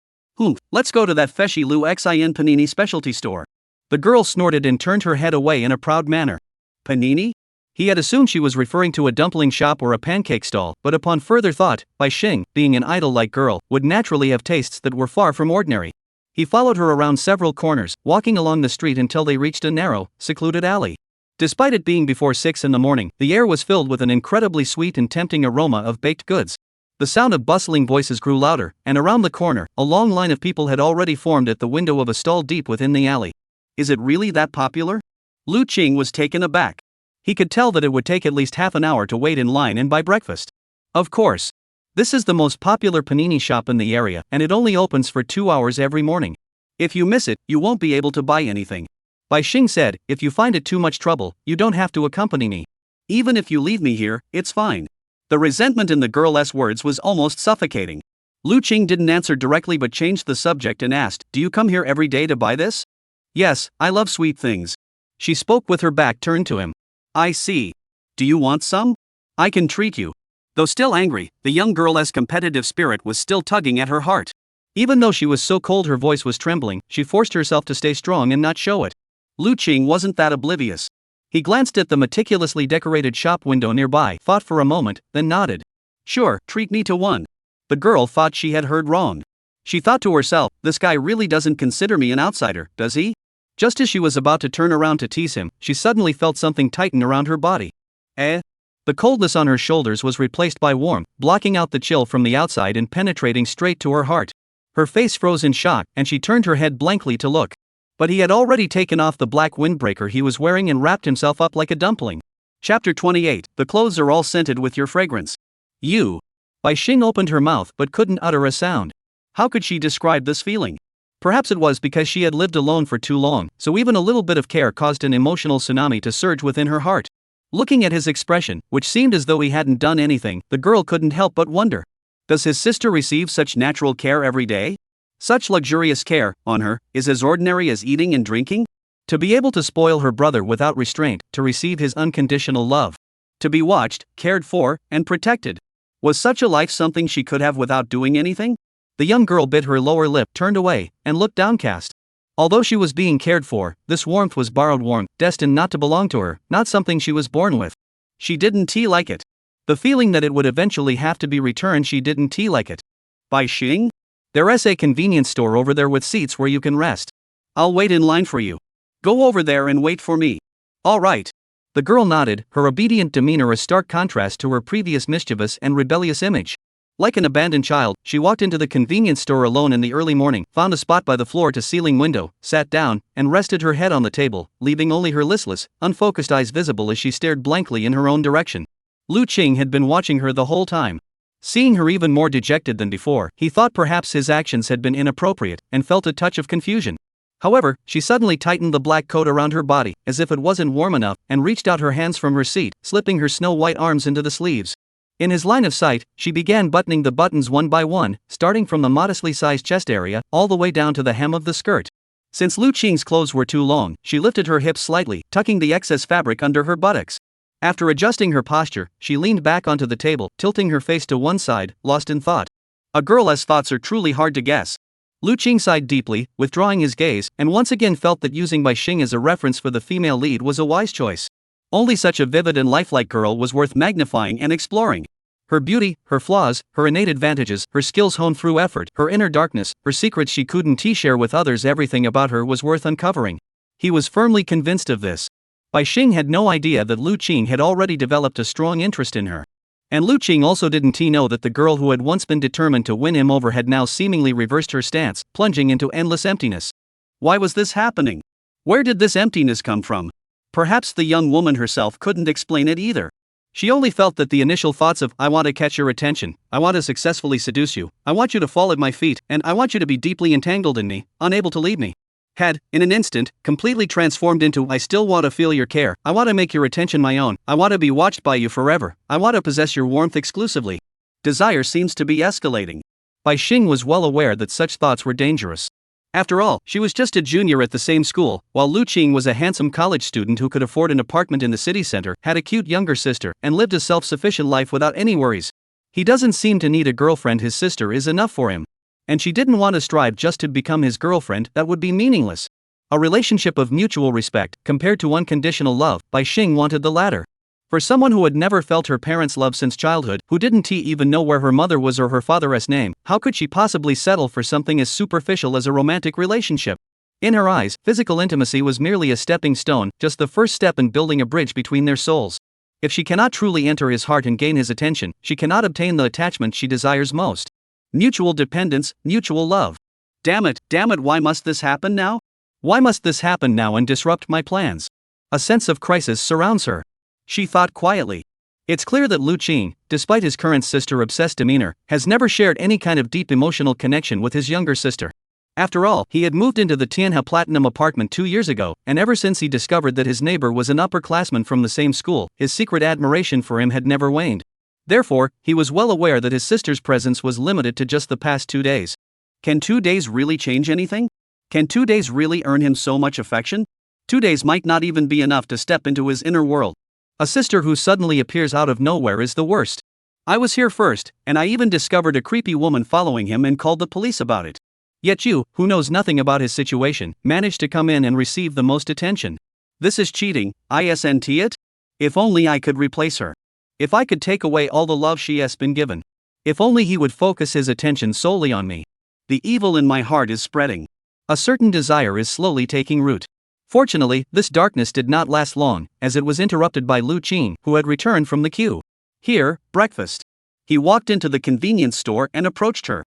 Let's go to that Feshi Lu Xin Panini specialty store. The girl snorted and turned her head away in a proud manner. Panini? He had assumed she was referring to a dumpling shop or a pancake stall, but upon further thought, Bai Xing, being an idol-like girl, would naturally have tastes that were far from ordinary. He followed her around several corners, walking along the street until they reached a narrow, secluded alley. Despite it being before 6 in the morning, the air was filled with an incredibly sweet and tempting aroma of baked goods. The sound of bustling voices grew louder, and around the corner, a long line of people had already formed at the window of a stall deep within the alley. Is it really that popular? Lu Qing was taken aback. He could tell that it would take at least half an hour to wait in line and buy breakfast. Of course. This is the most popular panini shop in the area, and it only opens for 2 hours every morning. If you miss it, you won't be able to buy anything. Bai Xing said, if you find it too much trouble, you don't have to accompany me. Even if you leave me here, it's fine. The resentment in the girl's words was almost suffocating. Lu Qing didn't answer directly but changed the subject and asked, do you come here every day to buy this? Yes, I love sweet things. She spoke with her back turned to him. I see. Do you want some? I can treat you. Though still angry, the young girl's competitive spirit was still tugging at her heart. Even though she was so cold her voice was trembling, she forced herself to stay strong and not show it. Lu Qing wasn't that oblivious. He glanced at the meticulously decorated shop window nearby, thought for a moment, then nodded. Sure, treat me to one. The girl thought she had heard wrong. She thought to herself, this guy really doesn't consider me an outsider, does he? Just as she was about to turn around to tease him, she suddenly felt something tighten around her body. The coldness on her shoulders was replaced by warmth, blocking out the chill from the outside and penetrating straight to her heart. Her face froze in shock, and she turned her head blankly to look. But he had already taken off the black windbreaker he was wearing and wrapped himself up like a dumpling. Chapter 28. The clothes are all scented with your fragrance. You. Bai Xing opened her mouth but couldn't utter a sound. How could she describe this feeling? Perhaps it was because she had lived alone for too long, so even a little bit of care caused an emotional tsunami to surge within her heart. Looking at his expression, which seemed as though he hadn't done anything, the girl couldn't help but wonder. Does his sister receive such natural care every day? Such luxurious care, on her, is as ordinary as eating and drinking? To be able to spoil her brother without restraint, to receive his unconditional love. To be watched, cared for, and protected. Was such a life something she could have without doing anything? The young girl bit her lower lip, turned away, and looked downcast. Although she was being cared for, this warmth was borrowed warmth, destined not to belong to her, not something she was born with. She didn't like it. The feeling that it would eventually have to be returned, she didn't like it. Bai Xing? There's a convenience store over there with seats where you can rest. I'll wait in line for you. Go over there and wait for me. All right. The girl nodded, her obedient demeanor a stark contrast to her previous mischievous and rebellious image. Like an abandoned child, she walked into the convenience store alone in the early morning, found a spot by the floor-to-ceiling window, sat down, and rested her head on the table, leaving only her listless, unfocused eyes visible as she stared blankly in her own direction. Lu Qing had been watching her the whole time. Seeing her even more dejected than before, he thought perhaps his actions had been inappropriate, and felt a touch of confusion. However, she suddenly tightened the black coat around her body, as if it wasn't warm enough, and reached out her hands from her seat, slipping her snow-white arms into the sleeves. In his line of sight, she began buttoning the buttons one by one, starting from the modestly sized chest area, all the way down to the hem of the skirt. Since Lu Qing's clothes were too long, she lifted her hips slightly, tucking the excess fabric under her buttocks. After adjusting her posture, she leaned back onto the table, tilting her face to one side, lost in thought. A girl's thoughts are truly hard to guess. Lu Qing sighed deeply, withdrawing his gaze, and once again felt that using Bai Xing as a reference for the female lead was a wise choice. Only such a vivid and lifelike girl was worth magnifying and exploring. Her beauty, her flaws, her innate advantages, her skills honed through effort, her inner darkness, her secrets she couldn't share with others, everything about her was worth uncovering. He was firmly convinced of this. Bai Xing had no idea that Lu Qing had already developed a strong interest in her. And Lu Qing also didn't know that the girl who had once been determined to win him over had now seemingly reversed her stance, plunging into endless emptiness. Why was this happening? Where did this emptiness come from? Perhaps the young woman herself couldn't explain it either. She only felt that the initial thoughts of, I want to catch your attention, I want to successfully seduce you, I want you to fall at my feet, and I want you to be deeply entangled in me, unable to leave me, had, in an instant, completely transformed into, I still want to feel your care, I want to make your attention my own, I want to be watched by you forever, I want to possess your warmth exclusively. Desire seems to be escalating. Bai Xing was well aware that such thoughts were dangerous. After all, she was just a junior at the same school, while Lu Qing was a handsome college student who could afford an apartment in the city center, had a cute younger sister, and lived a self-sufficient life without any worries. He doesn't seem to need a girlfriend, his sister is enough for him. And she didn't want to strive just to become his girlfriend, that would be meaningless. A relationship of mutual respect, compared to unconditional love, Bai Xing wanted the latter. For someone who had never felt her parents' love since childhood, who didn't even know where her mother was or her father's name, how could she possibly settle for something as superficial as a romantic relationship? In her eyes, physical intimacy was merely a stepping stone, just the first step in building a bridge between their souls. If she cannot truly enter his heart and gain his attention, she cannot obtain the attachment she desires most. Mutual dependence, mutual love. Damn it, why must this happen now? Why must this happen now and disrupt my plans? A sense of crisis surrounds her. She thought quietly. It's clear that Lu Qing, despite his current sister-obsessed demeanor, has never shared any kind of deep emotional connection with his younger sister. After all, he had moved into the Tianhe Platinum apartment 2 years ago, and ever since he discovered that his neighbor was an upperclassman from the same school, his secret admiration for him had never waned. Therefore, he was well aware that his sister's presence was limited to just the past 2 days. Can 2 days really change anything? Can 2 days really earn him so much affection? 2 days might not even be enough to step into his inner world. A sister who suddenly appears out of nowhere is the worst. I was here first, and I even discovered a creepy woman following him and called the police about it. Yet you, who knows nothing about his situation, managed to come in and receive the most attention. This is cheating, isn't it? If only I could replace her. If I could take away all the love she has been given. If only he would focus his attention solely on me. The evil in my heart is spreading. A certain desire is slowly taking root. Fortunately, this darkness did not last long, as it was interrupted by Lu Qing, who had returned from the queue. Here, breakfast. He walked into the convenience store and approached her.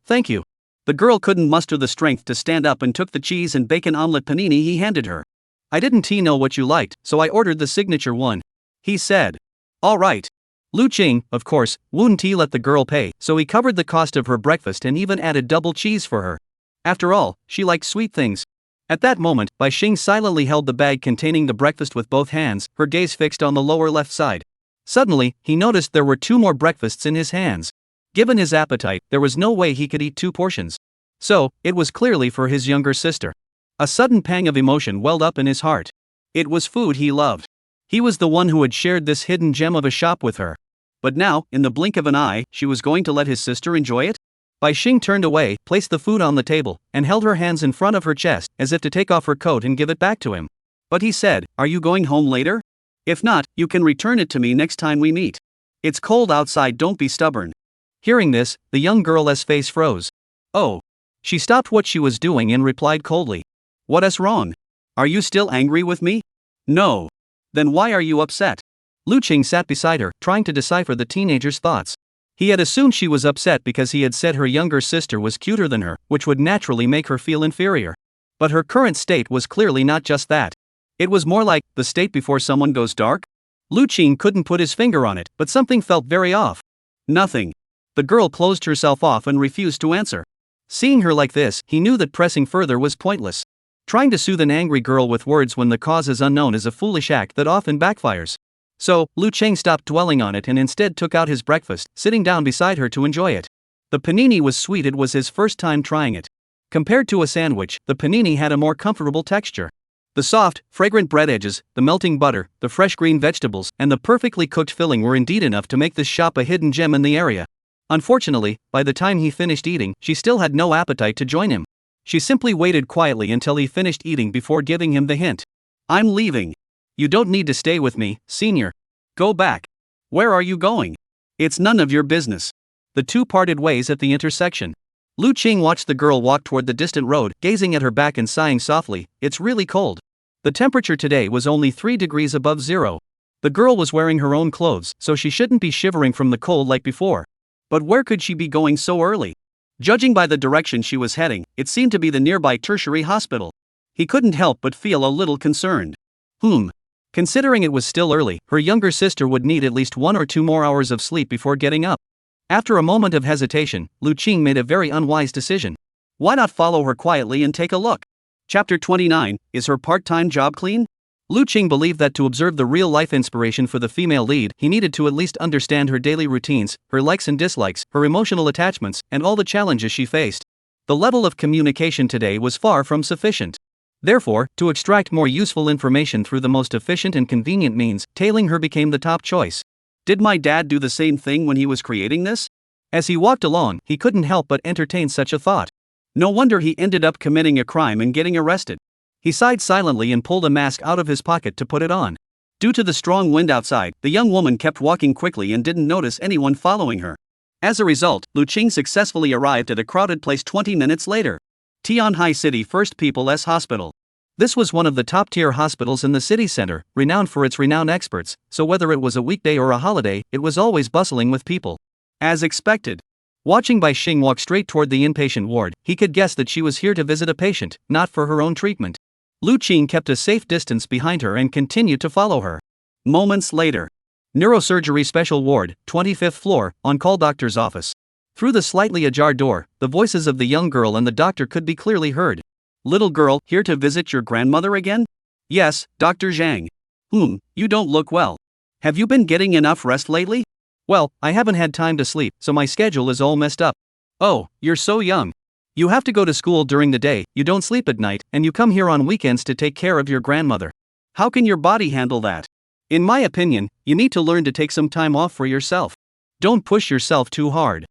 Thank you. The girl couldn't muster the strength to stand up and took the cheese and bacon omelet panini he handed her. I didn't know what you liked, so I ordered the signature one. He said. All right. Lu Qing, of course, wouldn't let the girl pay, so he covered the cost of her breakfast and even added double cheese for her. After all, she liked sweet things. At that moment, Bai Xing silently held the bag containing the breakfast with both hands, her gaze fixed on the lower left side. Suddenly, he noticed there were 2 more breakfasts in his hands. Given his appetite, there was no way he could eat 2 portions. So, it was clearly for his younger sister. A sudden pang of emotion welled up in his heart. It was food he loved. He was the one who had shared this hidden gem of a shop with her. But now, in the blink of an eye, she was going to let his sister enjoy it? Bai Xing turned away, placed the food on the table, and held her hands in front of her chest, as if to take off her coat and give it back to him. But he said, Are you going home later? If not, you can return it to me next time we meet. It's cold outside, don't be stubborn. Hearing this, the young girl's face froze. Oh. She stopped what she was doing and replied coldly. What's wrong? Are you still angry with me? No. Then why are you upset? Lu Qing sat beside her, trying to decipher the teenager's thoughts. He had assumed she was upset because he had said her younger sister was cuter than her, which would naturally make her feel inferior. But her current state was clearly not just that. It was more like the state before someone goes dark. Lu Qing couldn't put his finger on it, but something felt very off. Nothing. The girl closed herself off and refused to answer. Seeing her like this, he knew that pressing further was pointless. Trying to soothe an angry girl with words when the cause is unknown is a foolish act that often backfires. So, Lu Cheng stopped dwelling on it and instead took out his breakfast, sitting down beside her to enjoy it. The panini was sweet. It was his first time trying it. Compared to a sandwich, the panini had a more comfortable texture. The soft, fragrant bread edges, the melting butter, the fresh green vegetables, and the perfectly cooked filling were indeed enough to make this shop a hidden gem in the area. Unfortunately, by the time he finished eating, she still had no appetite to join him. She simply waited quietly until he finished eating before giving him the hint. "I'm leaving. You don't need to stay with me, senior. Go back." "Where are you going?" "It's none of your business." The two parted ways at the intersection. Lu Cheng watched the girl walk toward the distant road, gazing at her back and sighing softly. "It's really cold." The temperature today was only 3 degrees above zero. The girl was wearing her own clothes, so she shouldn't be shivering from the cold like before. But where could she be going so early? Judging by the direction she was heading, it seemed to be the nearby tertiary hospital. He couldn't help but feel a little concerned. Considering it was still early, her younger sister would need at least 1 or 2 more hours of sleep before getting up. After a moment of hesitation, Lu Cheng made a very unwise decision. Why not follow her quietly and take a look? Chapter 29, Is her part-time job clean? Lu Cheng believed that to observe the real-life inspiration for the female lead, he needed to at least understand her daily routines, her likes and dislikes, her emotional attachments, and all the challenges she faced. The level of communication today was far from sufficient. Therefore, to extract more useful information through the most efficient and convenient means, tailing her became the top choice. Did my dad do the same thing when he was creating this? As he walked along, he couldn't help but entertain such a thought. No wonder he ended up committing a crime and getting arrested. He sighed silently and pulled a mask out of his pocket to put it on. Due to the strong wind outside, the young woman kept walking quickly and didn't notice anyone following her. As a result, Lu Cheng successfully arrived at a crowded place 20 minutes later. Tianhai City First People's Hospital. This was one of the top-tier hospitals in the city center, renowned for its renowned experts, so whether it was a weekday or a holiday, it was always bustling with people. As expected. Watching Bai Xing walk straight toward the inpatient ward, he could guess that she was here to visit a patient, not for her own treatment. Lu Cheng kept a safe distance behind her and continued to follow her. Moments later. Neurosurgery Special Ward, 25th floor, on-call doctor's office. Through the slightly ajar door, the voices of the young girl and the doctor could be clearly heard. "Little girl, here to visit your grandmother again?" "Yes, Dr. Zhang." You don't look well. Have you been getting enough rest lately?" "Well, I haven't had time to sleep, so my schedule is all messed up." "Oh, you're so young. You have to go to school during the day, you don't sleep at night, and you come here on weekends to take care of your grandmother. How can your body handle that? In my opinion, you need to learn to take some time off for yourself. Don't push yourself too hard."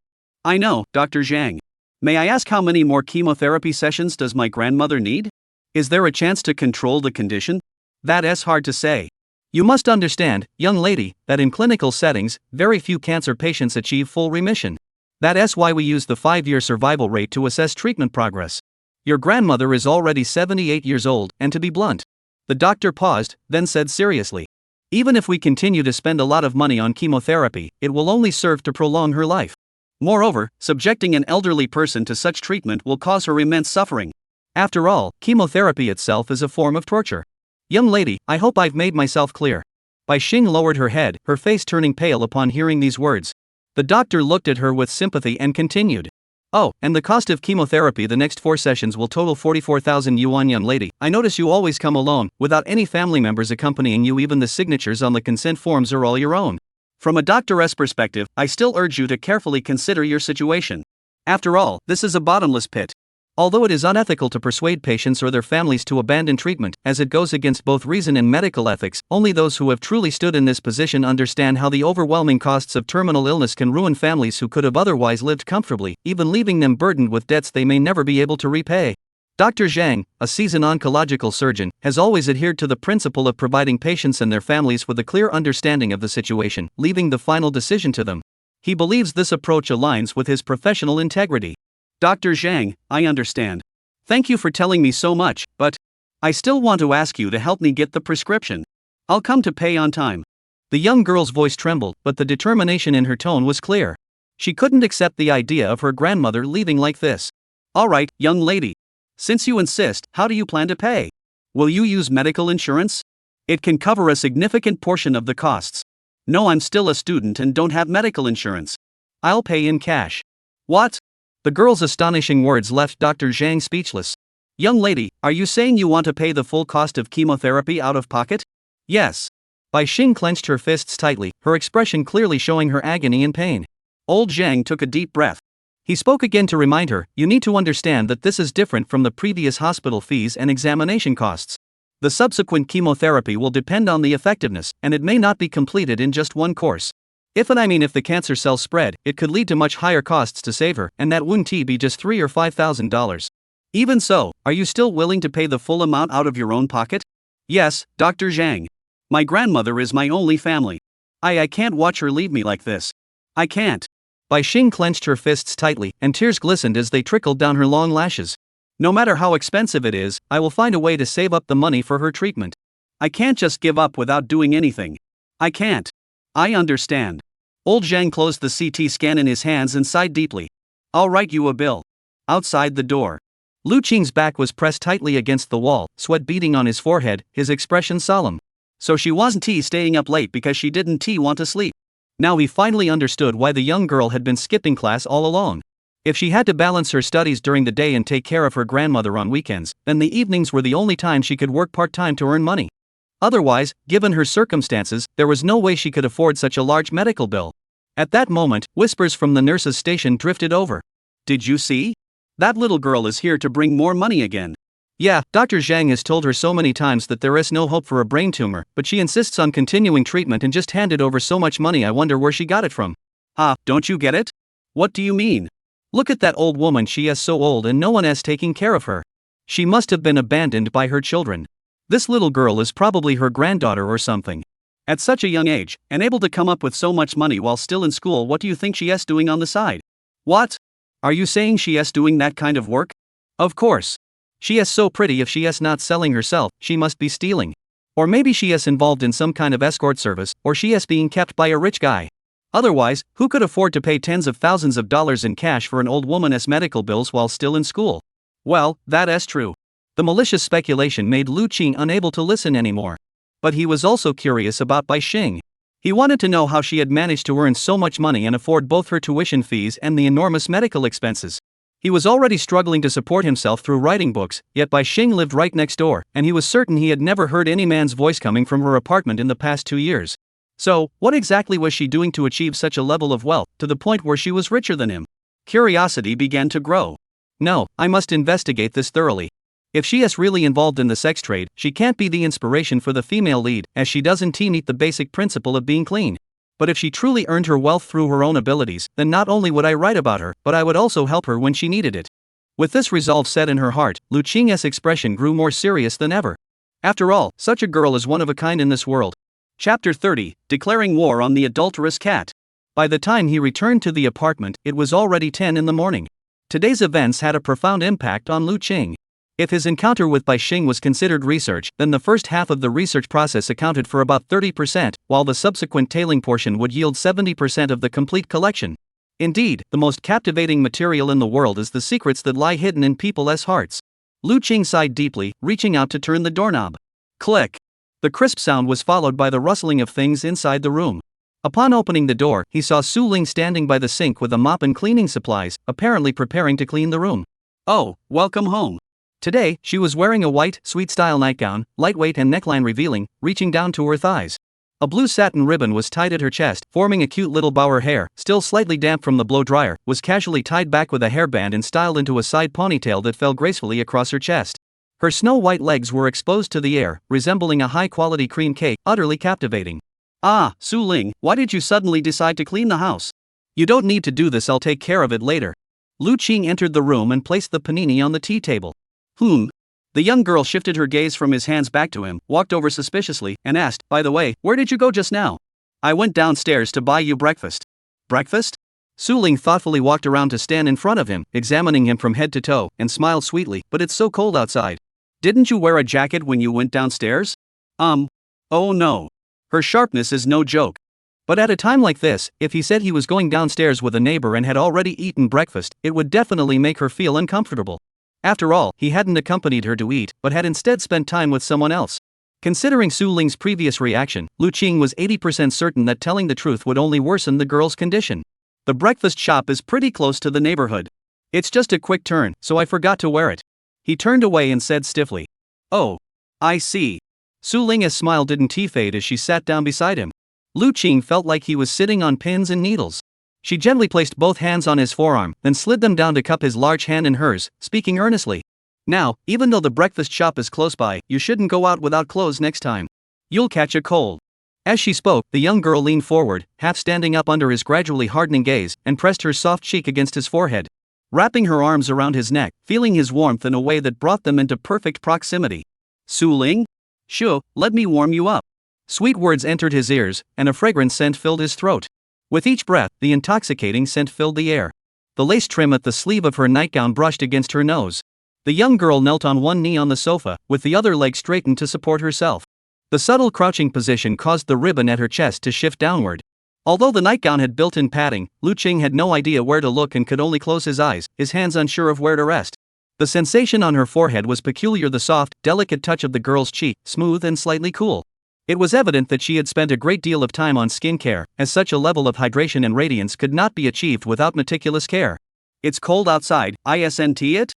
"I know, Dr. Zhang. May I ask how many more chemotherapy sessions does my grandmother need? Is there a chance to control the condition?" "That's hard to say. You must understand, young lady, that in clinical settings, very few cancer patients achieve full remission. That's why we use the 5-year survival rate to assess treatment progress. Your grandmother is already 78 years old, and to be blunt." The doctor paused, then said seriously, "Even if we continue to spend a lot of money on chemotherapy, it will only serve to prolong her life. Moreover, subjecting an elderly person to such treatment will cause her immense suffering. After all, chemotherapy itself is a form of torture." "Young lady, I hope I've made myself clear." Bai Xing lowered her head, her face turning pale upon hearing these words. The doctor looked at her with sympathy and continued. "Oh, and the cost of chemotherapy the next 4 sessions will total 44,000 yuan. Young lady, I notice you always come alone, without any family members accompanying you. Even the signatures on the consent forms are all your own. From a doctor's perspective, I still urge you to carefully consider your situation. After all, this is a bottomless pit. Although it is unethical to persuade patients or their families to abandon treatment, as it goes against both reason and medical ethics, only those who have truly stood in this position understand how the overwhelming costs of terminal illness can ruin families who could have otherwise lived comfortably, even leaving them burdened with debts they may never be able to repay." Dr. Zhang, a seasoned oncological surgeon, has always adhered to the principle of providing patients and their families with a clear understanding of the situation, leaving the final decision to them. He believes this approach aligns with his professional integrity. "Dr. Zhang, I understand. Thank you for telling me so much, but I still want to ask you to help me get the prescription. I'll come to pay on time." The young girl's voice trembled, but the determination in her tone was clear. She couldn't accept the idea of her grandmother leaving like this. "All right, young lady. Since you insist, how do you plan to pay? Will you use medical insurance? It can cover a significant portion of the costs." "No, I'm still a student and don't have medical insurance." I'll pay in cash. What? The girl's astonishing words left Dr. Zhang speechless. Young lady, are you saying you want to pay the full cost of chemotherapy out of pocket? Yes. Bai Xing clenched her fists tightly, her expression clearly showing her agony and pain. Old Zhang took a deep breath. He spoke again to remind her, you need to understand that this is different from the previous hospital fees and examination costs. The subsequent chemotherapy will depend on the effectiveness, and it may not be completed in just one course. If the cancer cells spread, it could lead to much higher costs to save her, and that wouldn't be just $3,000 or $5,000. Even so, are you still willing to pay the full amount out of your own pocket? Yes, Dr. Zhang. My grandmother is my only family. I can't watch her leave me like this. I can't. Bai Xing clenched her fists tightly, and tears glistened as they trickled down her long lashes. No matter how expensive it is, I will find a way to save up the money for her treatment. I can't just give up without doing anything. I can't. I understand. Old Zhang closed the CT scan in his hands and sighed deeply. I'll write you a bill. Outside the door. Lu Qing's back was pressed tightly against the wall, sweat beading on his forehead, his expression solemn. So she wasn't staying up late because she didn't want to sleep. Now he finally understood why the young girl had been skipping class all along. If she had to balance her studies during the day and take care of her grandmother on weekends, then the evenings were the only time she could work part-time to earn money. Otherwise, given her circumstances, there was no way she could afford such a large medical bill. At that moment, whispers from the nurse's station drifted over. Did you see? That little girl is here to bring more money again. Yeah, Dr. Zhang has told her so many times that there is no hope for a brain tumor, but she insists on continuing treatment and just handed over so much money. I wonder where she got it from. Don't you get it? What do you mean? Look at that old woman, she is so old and no one is taking care of her. She must have been abandoned by her children. This little girl is probably her granddaughter or something. At such a young age, and able to come up with so much money while still in school, what do you think she is doing on the side? What? Are you saying she is doing that kind of work? Of course. She is so pretty, if she is not selling herself, she must be stealing. Or maybe she is involved in some kind of escort service, or she is being kept by a rich guy. Otherwise, who could afford to pay tens of thousands of dollars in cash for an old woman's medical bills while still in school? Well, that is true. The malicious speculation made Lu Qing unable to listen anymore. But he was also curious about Bai Xing. He wanted to know how she had managed to earn so much money and afford both her tuition fees and the enormous medical expenses. He was already struggling to support himself through writing books, yet Bai Xing lived right next door, and he was certain he had never heard any man's voice coming from her apartment in the past 2 years. So, what exactly was she doing to achieve such a level of wealth, to the point where she was richer than him? Curiosity began to grow. No, I must investigate this thoroughly. If she is really involved in the sex trade, she can't be the inspiration for the female lead, as she doesn't meet the basic principle of being clean. But if she truly earned her wealth through her own abilities, then not only would I write about her, but I would also help her when she needed it. With this resolve set in her heart, Lu Qing's expression grew more serious than ever. After all, such a girl is one of a kind in this world. Chapter 30, Declaring War on the Adulterous Cat. By the time he returned to the apartment, it was already 10 in the morning. Today's events had a profound impact on Lu Qing. If his encounter with Bai Xing was considered research, then the first half of the research process accounted for about 30%, while the subsequent tailing portion would yield 70% of the complete collection. Indeed, the most captivating material in the world is the secrets that lie hidden in people's hearts. Lu Qing sighed deeply, reaching out to turn the doorknob. Click! The crisp sound was followed by the rustling of things inside the room. Upon opening the door, he saw Su Ling standing by the sink with a mop and cleaning supplies, apparently preparing to clean the room. Oh, welcome home. Today, she was wearing a white, sweet-style nightgown, lightweight and neckline revealing, reaching down to her thighs. A blue satin ribbon was tied at her chest, forming a cute little bow. Her hair, still slightly damp from the blow-dryer, was casually tied back with a hairband and styled into a side ponytail that fell gracefully across her chest. Her snow-white legs were exposed to the air, resembling a high-quality cream cake, utterly captivating. Ah, Su Ling, why did you suddenly decide to clean the house? You don't need to do this, I'll take care of it later. Lu Qing entered the room and placed the panini on the tea table. The young girl shifted her gaze from his hands back to him, walked over suspiciously, and asked, by the way, where did you go just now? I went downstairs to buy you breakfast. Breakfast? Su Ling thoughtfully walked around to stand in front of him, examining him from head to toe, and smiled sweetly, but it's so cold outside. Didn't you wear a jacket when you went downstairs? Oh no. Her sharpness is no joke. But at a time like this, if he said he was going downstairs with a neighbor and had already eaten breakfast, it would definitely make her feel uncomfortable. After all, he hadn't accompanied her to eat, but had instead spent time with someone else. Considering Su Ling's previous reaction, Lu Qing was 80% certain that telling the truth would only worsen the girl's condition. The breakfast shop is pretty close to the neighborhood. It's just a quick turn, so I forgot to wear it. He turned away and said stiffly. Oh. I see. Su Ling's smile didn't fade as she sat down beside him. Lu Qing felt like he was sitting on pins and needles. She gently placed both hands on his forearm, then slid them down to cup his large hand in hers, speaking earnestly. Now, even though the breakfast shop is close by, you shouldn't go out without clothes next time. You'll catch a cold. As she spoke, the young girl leaned forward, half standing up under his gradually hardening gaze, and pressed her soft cheek against his forehead. Wrapping her arms around his neck, feeling his warmth in a way that brought them into perfect proximity. Su Ling? Sure, let me warm you up. Sweet words entered his ears, and a fragrant scent filled his throat. With each breath, the intoxicating scent filled the air. The lace trim at the sleeve of her nightgown brushed against her nose. The young girl knelt on one knee on the sofa, with the other leg straightened to support herself. The subtle crouching position caused the ribbon at her chest to shift downward. Although the nightgown had built-in padding, Lu Qing had no idea where to look and could only close his eyes, his hands unsure of where to rest. The sensation on her forehead was peculiar, the soft, delicate touch of the girl's cheek, smooth and slightly cool. It was evident that she had spent a great deal of time on skincare, as such a level of hydration and radiance could not be achieved without meticulous care. It's cold outside, isn't it?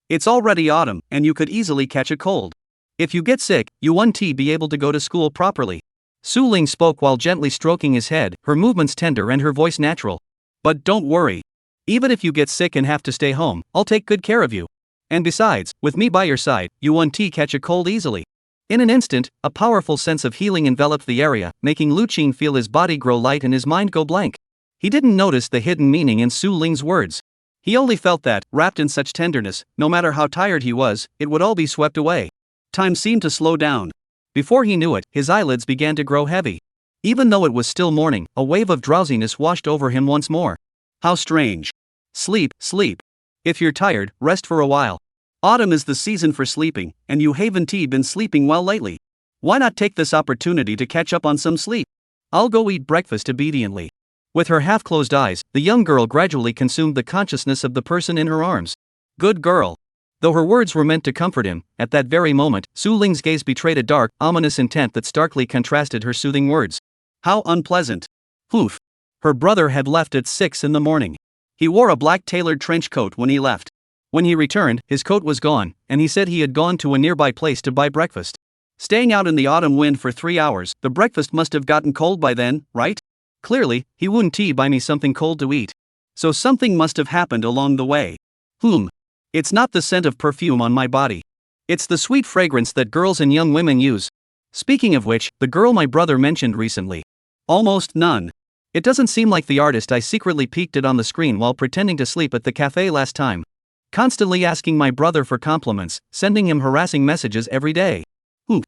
It's already autumn, and you could easily catch a cold. If you get sick, you won't be able to go to school properly. Su Ling spoke while gently stroking his head, her movements tender and her voice natural. But don't worry. Even if you get sick and have to stay home, I'll take good care of you. And besides, with me by your side, you won't catch a cold easily. In an instant, a powerful sense of healing enveloped the area, making Lu Qing feel his body grow light and his mind go blank. He didn't notice the hidden meaning in Su Ling's words. He only felt that, wrapped in such tenderness, no matter how tired he was, it would all be swept away. Time seemed to slow down. Before he knew it, his eyelids began to grow heavy. Even though it was still morning, a wave of drowsiness washed over him once more. How strange. Sleep, sleep. If you're tired, rest for a while. Autumn is the season for sleeping, and you haven't been sleeping well lately. Why not take this opportunity to catch up on some sleep? I'll go eat breakfast obediently. With her half-closed eyes, the young girl gradually consumed the consciousness of the person in her arms. Good girl. Though her words were meant to comfort him, at that very moment, Su Ling's gaze betrayed a dark, ominous intent that starkly contrasted her soothing words. How unpleasant. Oof. Her brother had left at 6 in the morning. He wore a black tailored trench coat when he left. When he returned, his coat was gone, and he said he had gone to a nearby place to buy breakfast. Staying out in the autumn wind for 3 hours, the breakfast must have gotten cold by then, right? Clearly, he wouldn't buy me something cold to eat. So something must have happened along the way. It's not the scent of perfume on my body. It's the sweet fragrance that girls and young women use. Speaking of which, the girl my brother mentioned recently. Almost none. It doesn't seem like the artist I secretly peeked at on the screen while pretending to sleep at the cafe last time. Constantly asking my brother for compliments, sending him harassing messages every day.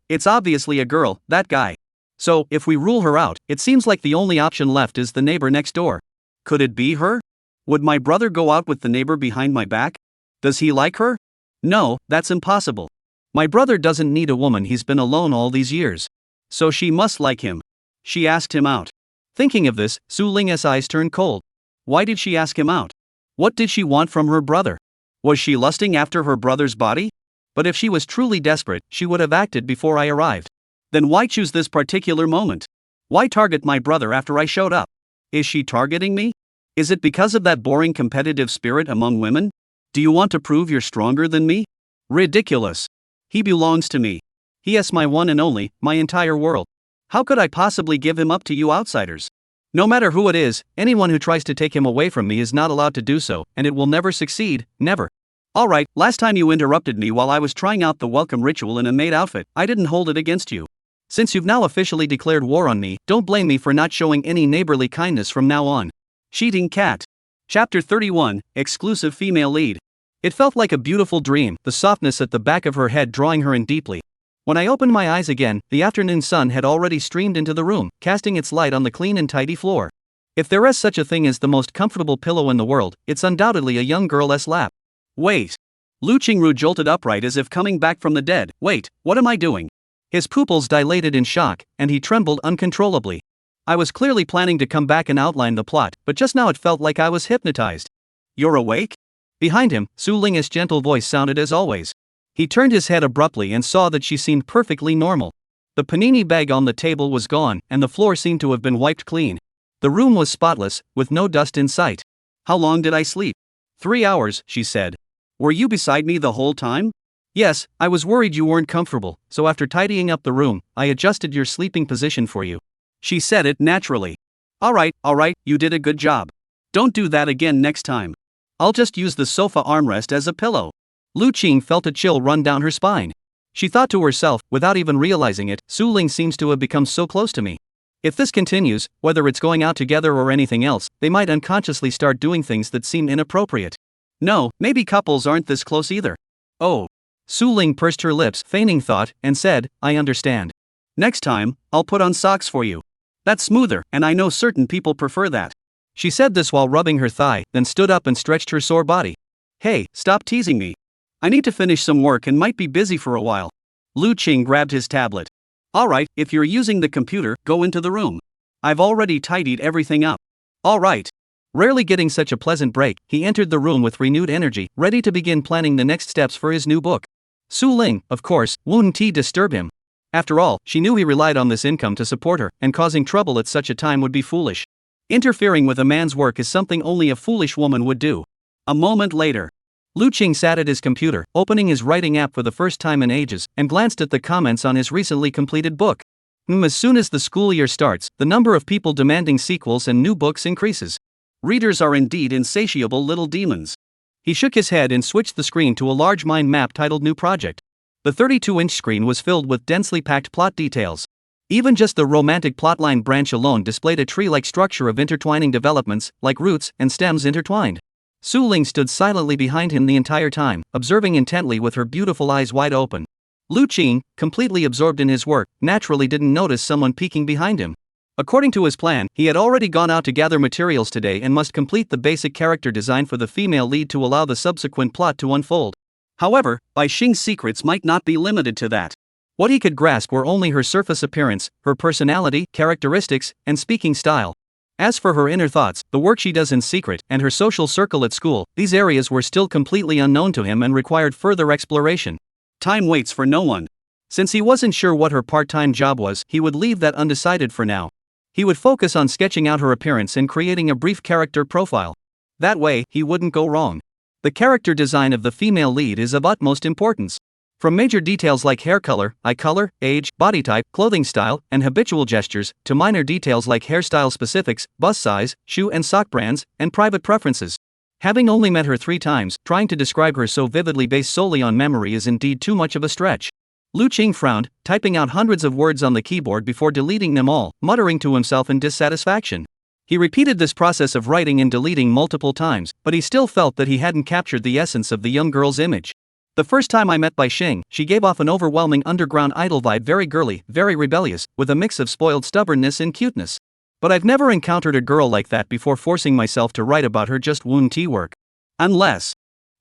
It's obviously a girl, that guy. So, if we rule her out, it seems like the only option left is the neighbor next door. Could it be her? Would my brother go out with the neighbor behind my back? Does he like her? No, that's impossible. My brother doesn't need a woman, he's been alone all these years. So she must like him. She asked him out. Thinking of this, Su Ling's eyes turned cold. Why did she ask him out? What did she want from her brother? Was she lusting after her brother's body? But if she was truly desperate, she would have acted before I arrived. Then why choose this particular moment? Why target my brother after I showed up? Is she targeting me? Is it because of that boring competitive spirit among women? Do you want to prove you're stronger than me? Ridiculous. He belongs to me. He is my one and only, my entire world. How could I possibly give him up to you outsiders? No matter who it is, anyone who tries to take him away from me is not allowed to do so, and it will never succeed, never. Alright, last time you interrupted me while I was trying out the welcome ritual in a maid outfit, I didn't hold it against you. Since you've now officially declared war on me, don't blame me for not showing any neighborly kindness from now on. Cheating cat. Chapter 31, Exclusive Female Lead. It felt like a beautiful dream, the softness at the back of her head drawing her in deeply. When I opened my eyes again, the afternoon sun had already streamed into the room, casting its light on the clean and tidy floor. If there is such a thing as the most comfortable pillow in the world, it's undoubtedly a young girl's lap. Wait. Lu Qingru jolted upright as if coming back from the dead. Wait, what am I doing? His pupils dilated in shock, and he trembled uncontrollably. I was clearly planning to come back and outline the plot, but just now it felt like I was hypnotized. You're awake? Behind him, Su Ling's gentle voice sounded as always. He turned his head abruptly and saw that she seemed perfectly normal. The panini bag on the table was gone, and the floor seemed to have been wiped clean. The room was spotless, with no dust in sight. How long did I sleep? 3 hours, she said. Were you beside me the whole time? Yes, I was worried you weren't comfortable, so after tidying up the room, I adjusted your sleeping position for you. She said it naturally. Alright, you did a good job. Don't do that again next time. I'll just use the sofa armrest as a pillow. Lu Qing felt a chill run down her spine. She thought to herself, without even realizing it, Su Ling seems to have become so close to me. If this continues, whether it's going out together or anything else, they might unconsciously start doing things that seem inappropriate. No, maybe couples aren't this close either. Oh. Su Ling pursed her lips, feigning thought, and said, I understand. Next time, I'll put on socks for you. That's smoother, and I know certain people prefer that. She said this while rubbing her thigh, then stood up and stretched her sore body. Hey, stop teasing me. I need to finish some work and might be busy for a while. Lu Qing grabbed his tablet. Alright, if you're using the computer, go into the room. I've already tidied everything up. Alright. Rarely getting such a pleasant break, he entered the room with renewed energy, ready to begin planning the next steps for his new book. Su Ling, of course, wouldn't disturb him. After all, she knew he relied on this income to support her, and causing trouble at such a time would be foolish. Interfering with a man's work is something only a foolish woman would do. A moment later, Lu Qing sat at his computer, opening his writing app for the first time in ages, and glanced at the comments on his recently completed book. As soon as the school year starts, the number of people demanding sequels and new books increases. Readers are indeed insatiable little demons. He shook his head and switched the screen to a large mind map titled New Project. The 32-inch screen was filled with densely packed plot details. Even just the romantic plotline branch alone displayed a tree-like structure of intertwining developments, like roots and stems intertwined. Su Ling stood silently behind him the entire time, observing intently with her beautiful eyes wide open. Lu Qing, completely absorbed in his work, naturally didn't notice someone peeking behind him. According to his plan, he had already gone out to gather materials today and must complete the basic character design for the female lead to allow the subsequent plot to unfold. However, Bai Xing's secrets might not be limited to that. What he could grasp were only her surface appearance, her personality, characteristics, and speaking style. As for her inner thoughts, the work she does in secret, and her social circle at school, these areas were still completely unknown to him and required further exploration. Time waits for no one. Since he wasn't sure what her part-time job was, he would leave that undecided for now. He would focus on sketching out her appearance and creating a brief character profile. That way, he wouldn't go wrong. The character design of the female lead is of utmost importance. From major details like hair color, eye color, age, body type, clothing style, and habitual gestures, to minor details like hairstyle specifics, bust size, shoe and sock brands, and private preferences. Having only met her 3 times, trying to describe her so vividly based solely on memory is indeed too much of a stretch. Lu Qing frowned, typing out hundreds of words on the keyboard before deleting them all, muttering to himself in dissatisfaction. He repeated this process of writing and deleting multiple times, but he still felt that he hadn't captured the essence of the young girl's image. The first time I met Bai Xing, she gave off an overwhelming underground idol vibe, very girly, very rebellious, with a mix of spoiled stubbornness and cuteness. But I've never encountered a girl like that before, forcing myself to write about her just wouldn't work. Unless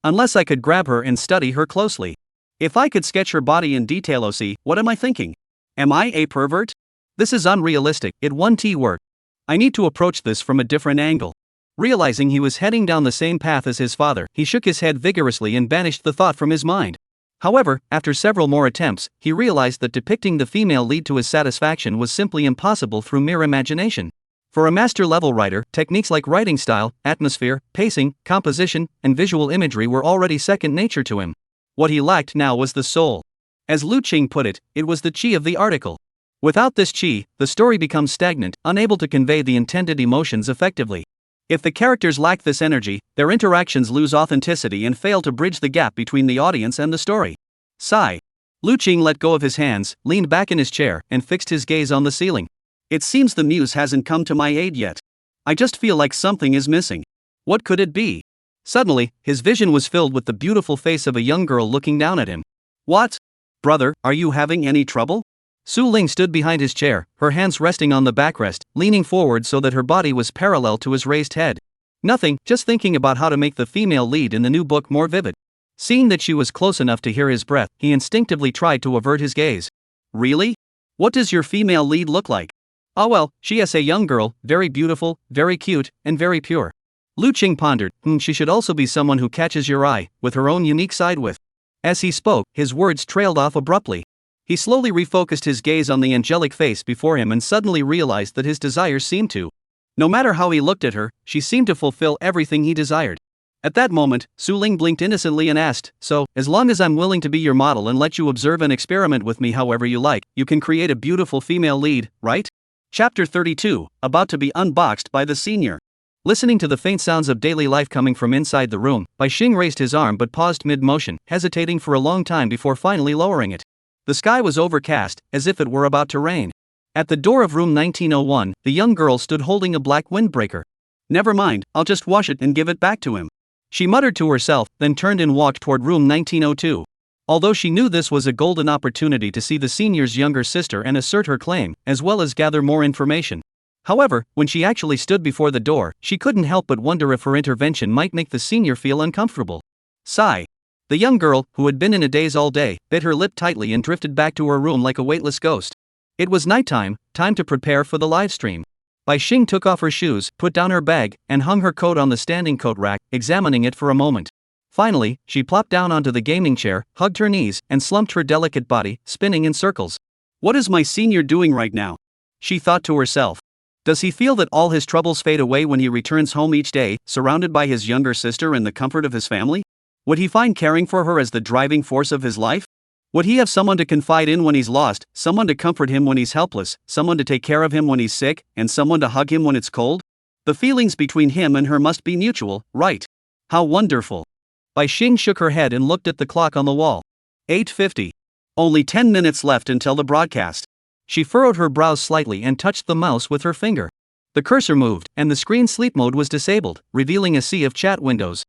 I could grab her and study her closely. If I could sketch her body in detail. What am I thinking? Am I a pervert? This is unrealistic, it won't work. I need to approach this from a different angle. Realizing he was heading down the same path as his father, he shook his head vigorously and banished the thought from his mind. However, after several more attempts, he realized that depicting the female lead to his satisfaction was simply impossible through mere imagination. For a master-level writer, techniques like writing style, atmosphere, pacing, composition, and visual imagery were already second nature to him. What he lacked now was the soul. As Lu Qing put it, it was the qi of the article. Without this qi, the story becomes stagnant, unable to convey the intended emotions effectively. If the characters lack this energy, their interactions lose authenticity and fail to bridge the gap between the audience and the story. Sigh. Lu Qing let go of his hands, leaned back in his chair, and fixed his gaze on the ceiling. It seems the muse hasn't come to my aid yet. I just feel like something is missing. What could it be? Suddenly, his vision was filled with the beautiful face of a young girl looking down at him. What? Brother, are you having any trouble? Su Ling stood behind his chair, her hands resting on the backrest, leaning forward so that her body was parallel to his raised head. Nothing, just thinking about how to make the female lead in the new book more vivid. Seeing that she was close enough to hear his breath, he instinctively tried to avert his gaze. Really? What does your female lead look like? Oh well, she is a young girl, very beautiful, very cute, and very pure. Lu Qing pondered, she should also be someone who catches your eye, with her own unique side with. As he spoke, his words trailed off abruptly. He slowly refocused his gaze on the angelic face before him and suddenly realized that his desires seemed to No matter how he looked at her, she seemed to fulfill everything he desired. At that moment, Su Ling blinked innocently and asked, "So, as long as I'm willing to be your model and let you observe and experiment with me however you like, you can create a beautiful female lead, right?" Chapter 32, about to be unboxed by the senior. Listening to the faint sounds of daily life coming from inside the room, Bai Xing raised his arm but paused mid-motion, hesitating for a long time before finally lowering it. The sky was overcast, as if it were about to rain. At the door of room 1901, the young girl stood holding a black windbreaker. "Never mind, I'll just wash it and give it back to him," she muttered to herself, then turned and walked toward room 1902. Although she knew this was a golden opportunity to see the senior's younger sister and assert her claim, as well as gather more information. However, when she actually stood before the door, she couldn't help but wonder if her intervention might make the senior feel uncomfortable. Sigh. The young girl, who had been in a daze all day, bit her lip tightly and drifted back to her room like a weightless ghost. It was nighttime, time to prepare for the live stream. Bai Xing took off her shoes, put down her bag, and hung her coat on the standing coat rack, examining it for a moment. Finally, she plopped down onto the gaming chair, hugged her knees, and slumped her delicate body, spinning in circles. "What is my senior doing right now?" she thought to herself. Does he feel that all his troubles fade away when he returns home each day, surrounded by his younger sister and the comfort of his family? Would he find caring for her as the driving force of his life? Would he have someone to confide in when he's lost, someone to comfort him when he's helpless, someone to take care of him when he's sick, and someone to hug him when it's cold? The feelings between him and her must be mutual, right? How wonderful. Bai Xing shook her head and looked at the clock on the wall. 8:50. Only 10 minutes left until the broadcast. She furrowed her brows slightly and touched the mouse with her finger. The cursor moved, and the screen sleep mode was disabled, revealing a sea of chat windows.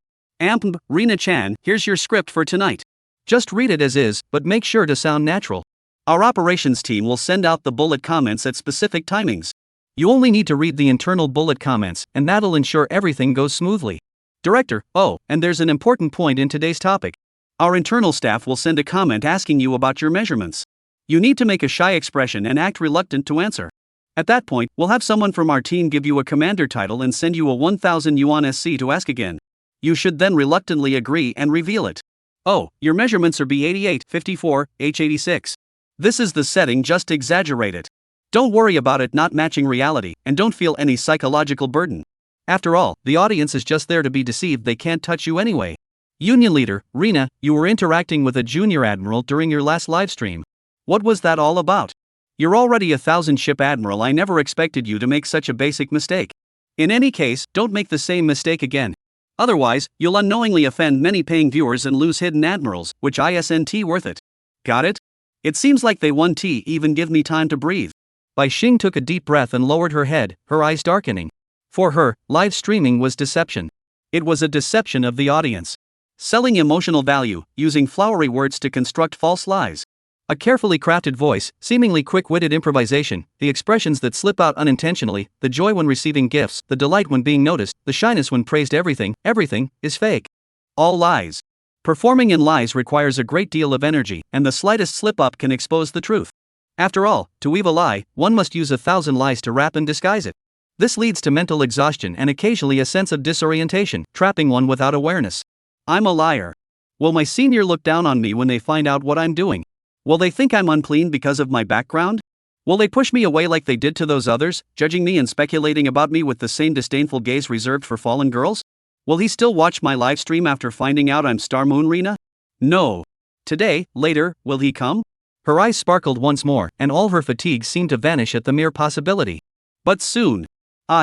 Rina-chan, here's your script for tonight. Just read it as is, but make sure to sound natural. Our operations team will send out the bullet comments at specific timings. You only need to read the internal bullet comments, and that'll ensure everything goes smoothly. Director, oh, and there's an important point in today's topic. Our internal staff will send a comment asking you about your measurements. You need to make a shy expression and act reluctant to answer. At that point, we'll have someone from our team give you a commander title and send you a 1000 yuan SC to ask again. You should then reluctantly agree and reveal it. Oh, your measurements are B88, 54, H86. This is the setting, just exaggerate it. Don't worry about it not matching reality, and don't feel any psychological burden. After all, the audience is just there to be deceived, they can't touch you anyway. Union leader, Rina, you were interacting with a junior admiral during your last livestream. What was that all about? You're already a 1000-ship admiral, I never expected you to make such a basic mistake. In any case, don't make the same mistake again. Otherwise, you'll unknowingly offend many paying viewers and lose hidden admirals, which isn't worth it. Got it? It seems like they won't even give me time to breathe. Bai Xing took a deep breath and lowered her head, her eyes darkening. For her, live streaming was deception. It was a deception of the audience. Selling emotional value, using flowery words to construct false lies. A carefully crafted voice, seemingly quick-witted improvisation, the expressions that slip out unintentionally, the joy when receiving gifts, the delight when being noticed, the shyness when praised, everything is fake. All lies. Performing in lies requires a great deal of energy, and the slightest slip-up can expose the truth. After all, to weave a lie, one must use 1,000 lies to wrap and disguise it. This leads to mental exhaustion and occasionally a sense of disorientation, trapping one without awareness. I'm a liar. Will my senior look down on me when they find out what I'm doing? Will they think I'm unclean because of my background? Will they push me away like they did to those others, judging me and speculating about me with the same disdainful gaze reserved for fallen girls? Will he still watch my live stream after finding out I'm Star Moon Rina? No. Today, later, will he come? Her eyes sparkled once more, and all her fatigue seemed to vanish at the mere possibility. But soon.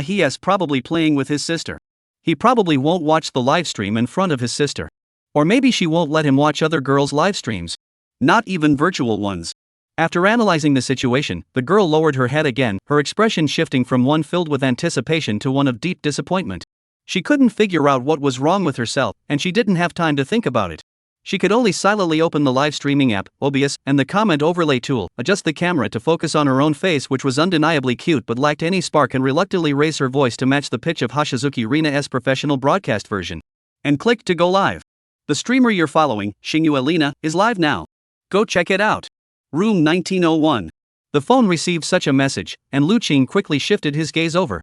He is probably playing with his sister. He probably won't watch the live stream in front of his sister. Or maybe she won't let him watch other girls' live streams. Not even virtual ones. After analyzing the situation, the girl lowered her head again, her expression shifting from one filled with anticipation to one of deep disappointment. She couldn't figure out what was wrong with herself, and she didn't have time to think about it. She could only silently open the live streaming app, OBS, and the comment overlay tool, adjust the camera to focus on her own face, which was undeniably cute but lacked any spark, and reluctantly raise her voice to match the pitch of Hashizuki Rina's professional broadcast version. And click to go live. The streamer you're following, Xingyu Alina, is live now. Go check it out. Room 1901. The phone received such a message, and Lu Qing quickly shifted his gaze over.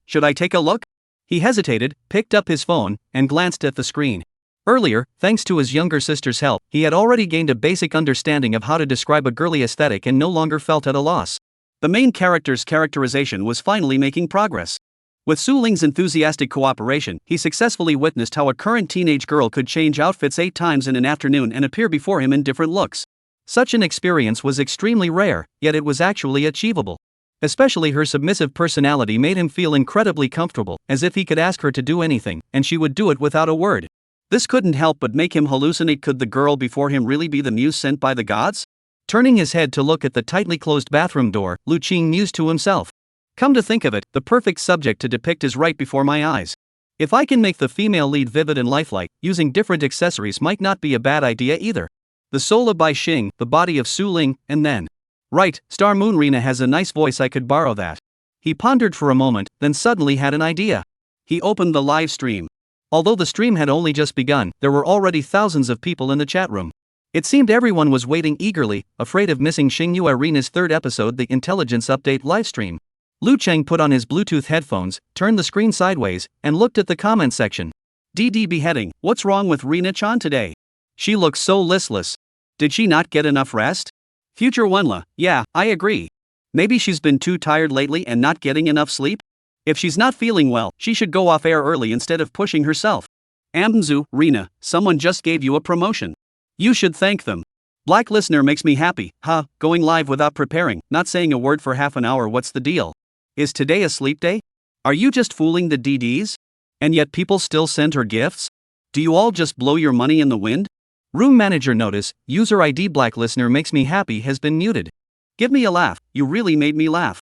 Should I take a look? He hesitated, picked up his phone, and glanced at the screen. Earlier, thanks to his younger sister's help, he had already gained a basic understanding of how to describe a girly aesthetic and no longer felt at a loss. The main character's characterization was finally making progress. With Su Ling's enthusiastic cooperation, he successfully witnessed how a current teenage girl could change outfits 8 times in an afternoon and appear before him in different looks. Such an experience was extremely rare, yet it was actually achievable. Especially her submissive personality made him feel incredibly comfortable, as if he could ask her to do anything, and she would do it without a word. This couldn't help but make him hallucinate. Could the girl before him really be the muse sent by the gods? Turning his head to look at the tightly closed bathroom door, Lu Qing mused to himself. Come to think of it, the perfect subject to depict is right before my eyes. If I can make the female lead vivid and lifelike, using different accessories might not be a bad idea either. The soul of Bai Xing, the body of Su Ling, and then. Right, Star Moon Rina has a nice voice, I could borrow that. He pondered for a moment, then suddenly had an idea. He opened the live stream. Although the stream had only just begun, there were already thousands of people in the chat room. It seemed everyone was waiting eagerly, afraid of missing Xingyue Rina's third episode, the Intelligence Update livestream. Lu Cheng put on his Bluetooth headphones, turned the screen sideways, and looked at the comment section. DD beheading, what's wrong with Rina-chan today? She looks so listless. Did she not get enough rest? Future Wenla, yeah, I agree. Maybe she's been too tired lately and not getting enough sleep? If she's not feeling well, she should go off air early instead of pushing herself. Amzu, Rina, someone just gave you a promotion. You should thank them. Black listener makes me happy, going live without preparing, not saying a word for half an hour, what's the deal? Is today a sleep day? Are you just fooling the DDs? And yet people still send her gifts? Do you all just blow your money in the wind? Room manager notice, user ID black listener makes me happy has been muted. Give me a laugh, you really made me laugh.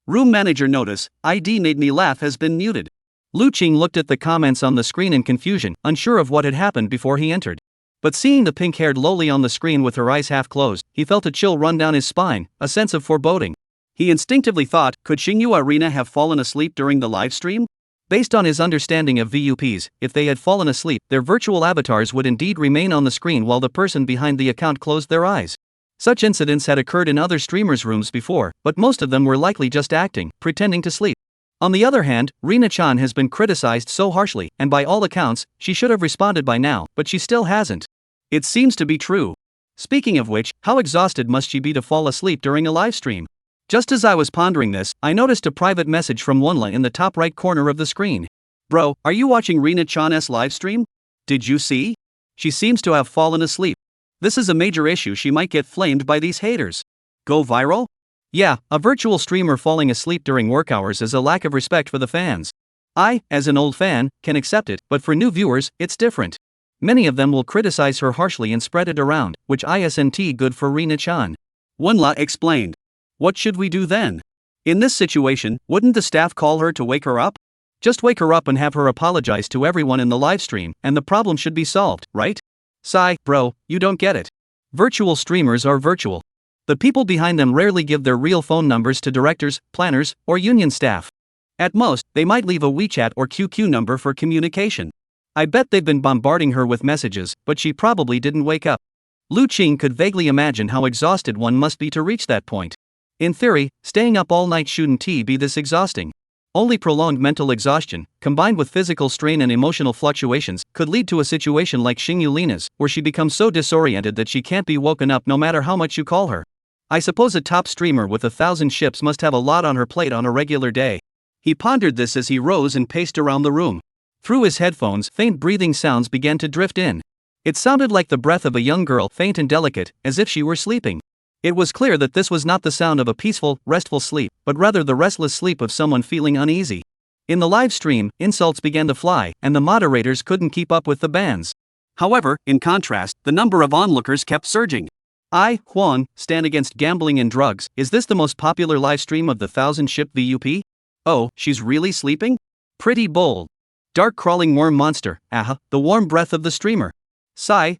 Room manager notice, ID made me laugh has been muted. Lu Qing looked at the comments on the screen in confusion, unsure of what had happened before he entered. But seeing the pink-haired loli on the screen with her eyes half closed, he felt a chill run down his spine, a sense of foreboding. He instinctively thought, could Xingyue Rina have fallen asleep during the live stream? Based on his understanding of VUPs, if they had fallen asleep, their virtual avatars would indeed remain on the screen while the person behind the account closed their eyes. Such incidents had occurred in other streamers' rooms before, but most of them were likely just acting, pretending to sleep. On the other hand, Rina-chan has been criticized so harshly, and by all accounts, she should have responded by now, but she still hasn't. It seems to be true. Speaking of which, how exhausted must she be to fall asleep during a live stream? Just as I was pondering this, I noticed a private message from Wonla in the top right corner of the screen. Bro, are you watching Rina-chan's live stream? Did you see? She seems to have fallen asleep. This is a major issue, she might get flamed by these haters. Go viral? Yeah, a virtual streamer falling asleep during work hours is a lack of respect for the fans. I, as an old fan, can accept it, but for new viewers, it's different. Many of them will criticize her harshly and spread it around, which isn't good for Rina-chan. Wonla explained. What should we do then? In this situation, wouldn't the staff call her to wake her up? Just wake her up and have her apologize to everyone in the livestream, and the problem should be solved, right? Sigh, bro, you don't get it. Virtual streamers are virtual. The people behind them rarely give their real phone numbers to directors, planners, or union staff. At most, they might leave a WeChat or QQ number for communication. I bet they've been bombarding her with messages, but she probably didn't wake up. Lu Qing could vaguely imagine how exhausted one must be to reach that point. In theory, staying up all night shouldn't be this exhausting. Only prolonged mental exhaustion, combined with physical strain and emotional fluctuations, could lead to a situation like Xingyue Lina's, where she becomes so disoriented that she can't be woken up no matter how much you call her. I suppose a top streamer with 1,000 ships must have a lot on her plate on a regular day. He pondered this as he rose and paced around the room. Through his headphones, faint breathing sounds began to drift in. It sounded like the breath of a young girl, faint and delicate, as if she were sleeping. It was clear that this was not the sound of a peaceful, restful sleep, but rather the restless sleep of someone feeling uneasy. In the live stream, insults began to fly, and the moderators couldn't keep up with the bans. However, in contrast, the number of onlookers kept surging. Huang, stand against gambling and drugs, is this the most popular live stream of the 1,000-ship VUP? Oh, she's really sleeping? Pretty bold. Dark crawling worm monster, the warm breath of the streamer. Sigh.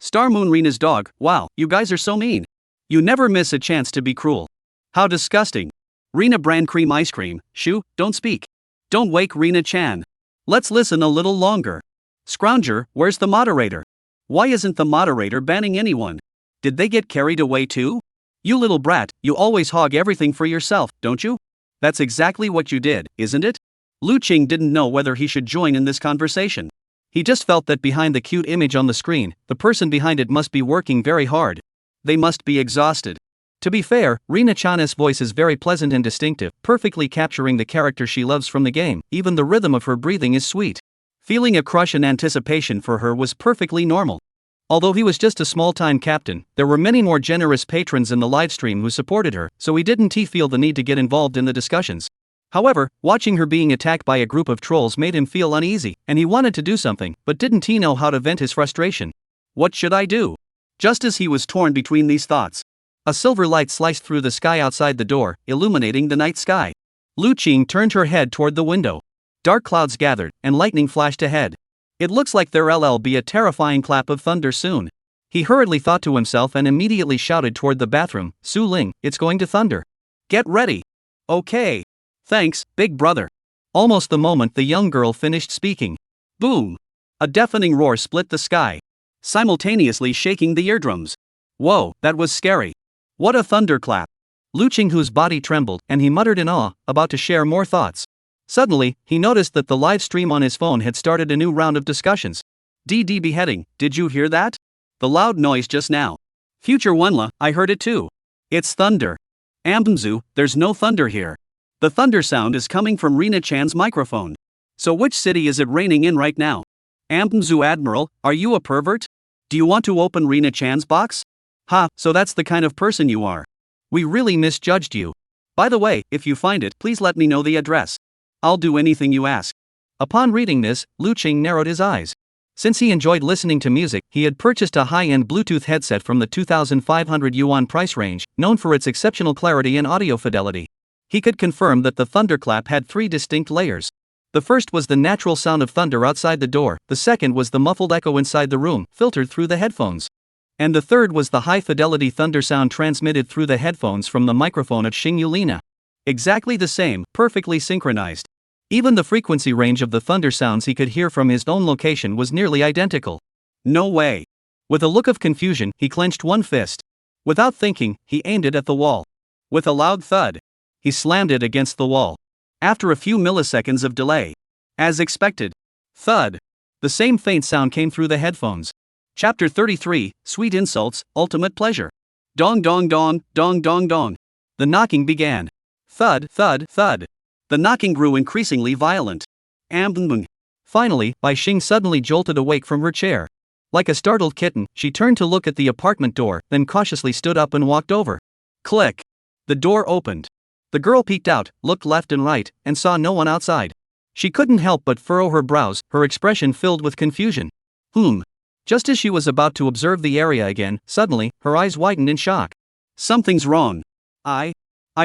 Star Moon Rina's dog, wow, you guys are so mean. You never miss a chance to be cruel. How disgusting. Rina brand cream ice cream, shoo, don't speak. Don't wake Rina-chan. Let's listen a little longer. Scrounger, where's the moderator? Why isn't the moderator banning anyone? Did they get carried away too? You little brat, you always hog everything for yourself, don't you? That's exactly what you did, isn't it? Lu Qing didn't know whether he should join in this conversation. He just felt that behind the cute image on the screen, the person behind it must be working very hard. They must be exhausted. To be fair, Rina-chan's voice is very pleasant and distinctive, perfectly capturing the character she loves from the game. Even the rhythm of her breathing is sweet. Feeling a crush and anticipation for her was perfectly normal. Although he was just a small-time captain, there were many more generous patrons in the livestream who supported her, so he didn't feel the need to get involved in the discussions. However, watching her being attacked by a group of trolls made him feel uneasy, and he wanted to do something, but didn't know how to vent his frustration. What should I do? Just as he was torn between these thoughts, a silver light sliced through the sky outside the door, illuminating the night sky. Lu Qing turned her head toward the window. Dark clouds gathered, and lightning flashed ahead. It looks like there'll be a terrifying clap of thunder soon. He hurriedly thought to himself and immediately shouted toward the bathroom, Su Ling, it's going to thunder. Get ready. Okay. Thanks, big brother. Almost the moment the young girl finished speaking. Boom! A deafening roar split the sky, simultaneously shaking the eardrums. Whoa, that was scary. What a thunderclap! Lu Qing, whose body trembled, and he muttered in awe, about to share more thoughts. Suddenly, he noticed that the live stream on his phone had started a new round of discussions. DD beheading, did you hear that? The loud noise just now. Future Wenla, I heard it too. It's thunder. Ambzu, there's no thunder here. The thunder sound is coming from Rina-chan's microphone. So which city is it raining in right now? Ambzu Admiral, are you a pervert? Do you want to open Rina-chan's box? Ha, so that's the kind of person you are. We really misjudged you. By the way, if you find it, please let me know the address. I'll do anything you ask. Upon reading this, Lu Qing narrowed his eyes. Since he enjoyed listening to music, he had purchased a high-end Bluetooth headset from the 2,500 yuan price range, known for its exceptional clarity and audio fidelity. He could confirm that the thunderclap had 3 distinct layers. The first was the natural sound of thunder outside the door, the second was the muffled echo inside the room, filtered through the headphones. And the third was the high-fidelity thunder sound transmitted through the headphones from the microphone of Xing Yulina. Exactly the same, perfectly synchronized. Even the frequency range of the thunder sounds he could hear from his own location was nearly identical. No way. With a look of confusion, he clenched one fist. Without thinking, he aimed it at the wall. With a loud thud, he slammed it against the wall. After a few milliseconds of delay, as expected, thud, the same faint sound came through the headphones. Chapter 33, Sweet Insults, Ultimate Pleasure. Dong dong dong, dong dong dong. The knocking began. Thud, thud, thud. The knocking grew increasingly violent. Ambung. Finally, Bai Xing suddenly jolted awake from her chair. Like a startled kitten, she turned to look at the apartment door, then cautiously stood up and walked over. Click. The door opened. The girl peeked out, looked left and right, and saw no one outside. She couldn't help but furrow her brows, her expression filled with confusion. Just as she was about to observe the area again, suddenly, her eyes widened in shock. Something's wrong. I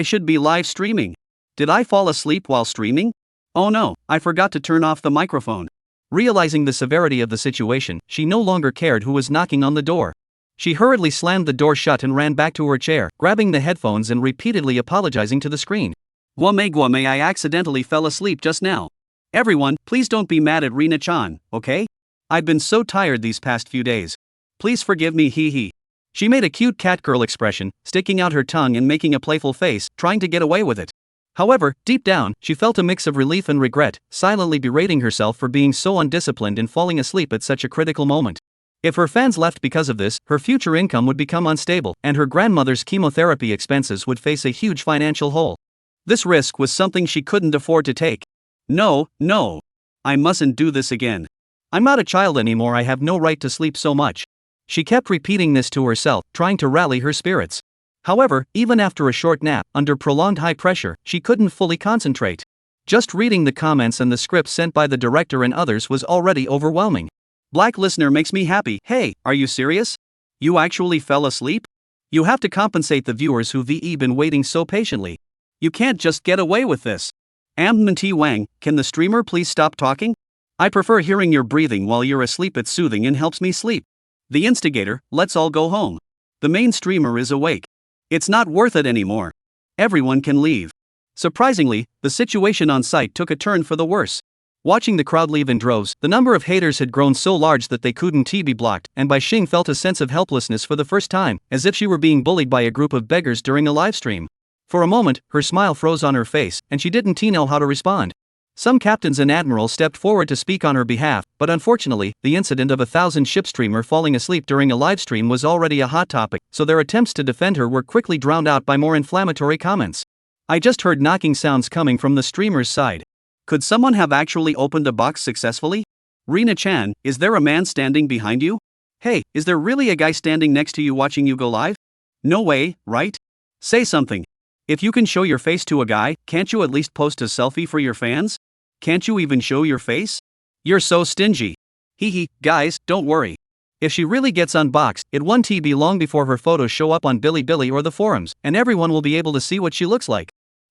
should be live streaming. Did I fall asleep while streaming? Oh no, I forgot to turn off the microphone. Realizing the severity of the situation, she no longer cared who was knocking on the door. She hurriedly slammed the door shut and ran back to her chair, grabbing the headphones and repeatedly apologizing to the screen. Guame, I accidentally fell asleep just now. Everyone, please don't be mad at Rina-chan, okay? I've been so tired these past few days. Please forgive me, hee hee. She made a cute catgirl expression, sticking out her tongue and making a playful face, trying to get away with it. However, deep down, she felt a mix of relief and regret, silently berating herself for being so undisciplined and falling asleep at such a critical moment. If her fans left because of this, her future income would become unstable, and her grandmother's chemotherapy expenses would face a huge financial hole. This risk was something she couldn't afford to take. No. I mustn't do this again. I'm not a child anymore, I have no right to sleep so much. She kept repeating this to herself, trying to rally her spirits. However, even after a short nap, under prolonged high pressure, she couldn't fully concentrate. Just reading the comments and the script sent by the director and others was already overwhelming. Black listener makes me happy. Hey, are you serious? You actually fell asleep? You have to compensate the viewers who've been waiting so patiently. You can't just get away with this. T Wang, can the streamer please stop talking? I prefer hearing your breathing while you're asleep, it's soothing and helps me sleep. The instigator, let's all go home. The main streamer is awake. It's not worth it anymore. Everyone can leave. Surprisingly, the situation on site took a turn for the worse. Watching the crowd leave in droves, the number of haters had grown so large that they couldn't be blocked, and Bai Xing felt a sense of helplessness for the first time, as if she were being bullied by a group of beggars during a livestream. For a moment, her smile froze on her face, and she didn't know how to respond. Some captains and admirals stepped forward to speak on her behalf, but unfortunately, the incident of a 1,000-ship streamer falling asleep during a livestream was already a hot topic, so their attempts to defend her were quickly drowned out by more inflammatory comments. I just heard knocking sounds coming from the streamer's side. Could someone have actually opened a box successfully? Rina-chan, is there a man standing behind you? Hey, is there really a guy standing next to you watching you go live? No way, right? Say something. If you can show your face to a guy, can't you at least post a selfie for your fans? Can't you even show your face? You're so stingy. Hee, guys, don't worry. If she really gets unboxed, it won't be long before her photos show up on Bilibili or the forums, and everyone will be able to see what she looks like.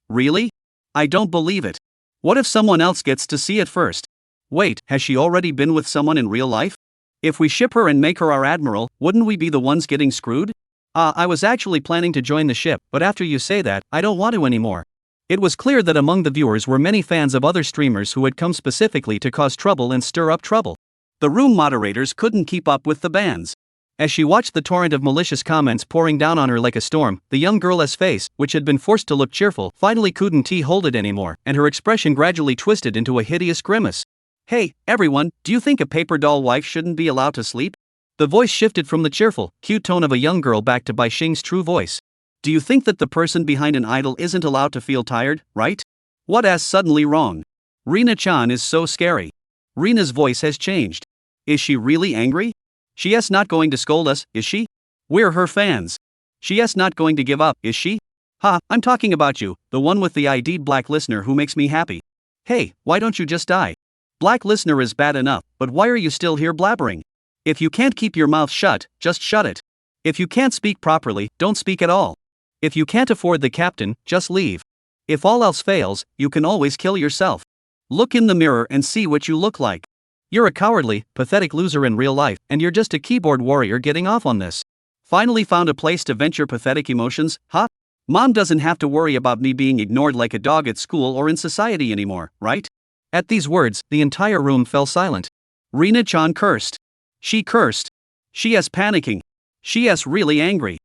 Really? I don't believe it. What if someone else gets to see it first? Wait, has she already been with someone in real life? If we ship her and make her our admiral, wouldn't we be the ones getting screwed? I was actually planning to join the ship, but after you say that, I don't want to anymore. It was clear that among the viewers were many fans of other streamers who had come specifically to cause trouble and stir up trouble. The room moderators couldn't keep up with the bans. As she watched the torrent of malicious comments pouring down on her like a storm, the young girl's face, which had been forced to look cheerful, finally couldn't hold it anymore, and her expression gradually twisted into a hideous grimace. Hey, everyone, do you think a paper doll wife shouldn't be allowed to sleep? The voice shifted from the cheerful, cute tone of a young girl back to Bai Xing's true voice. Do you think that the person behind an idol isn't allowed to feel tired, right? What's suddenly wrong? Rina-chan is so scary. Rina's voice has changed. Is she really angry? She's not going to scold us, is she? We're her fans. She's not going to give up, is she? Ha, I'm talking about you, the one with the ID black listener who makes me happy. Hey, why don't you just die? Black listener is bad enough, but why are you still here blabbering? If you can't keep your mouth shut, just shut it. If you can't speak properly, don't speak at all. If you can't afford the captain, just leave. If all else fails, you can always kill yourself. Look in the mirror and see what you look like. You're a cowardly, pathetic loser in real life, and you're just a keyboard warrior getting off on this. Finally found a place to vent your pathetic emotions, huh? Mom doesn't have to worry about me being ignored like a dog at school or in society anymore, right? At these words, the entire room fell silent. Rina-chan cursed. She cursed. She is panicking. She is really angry.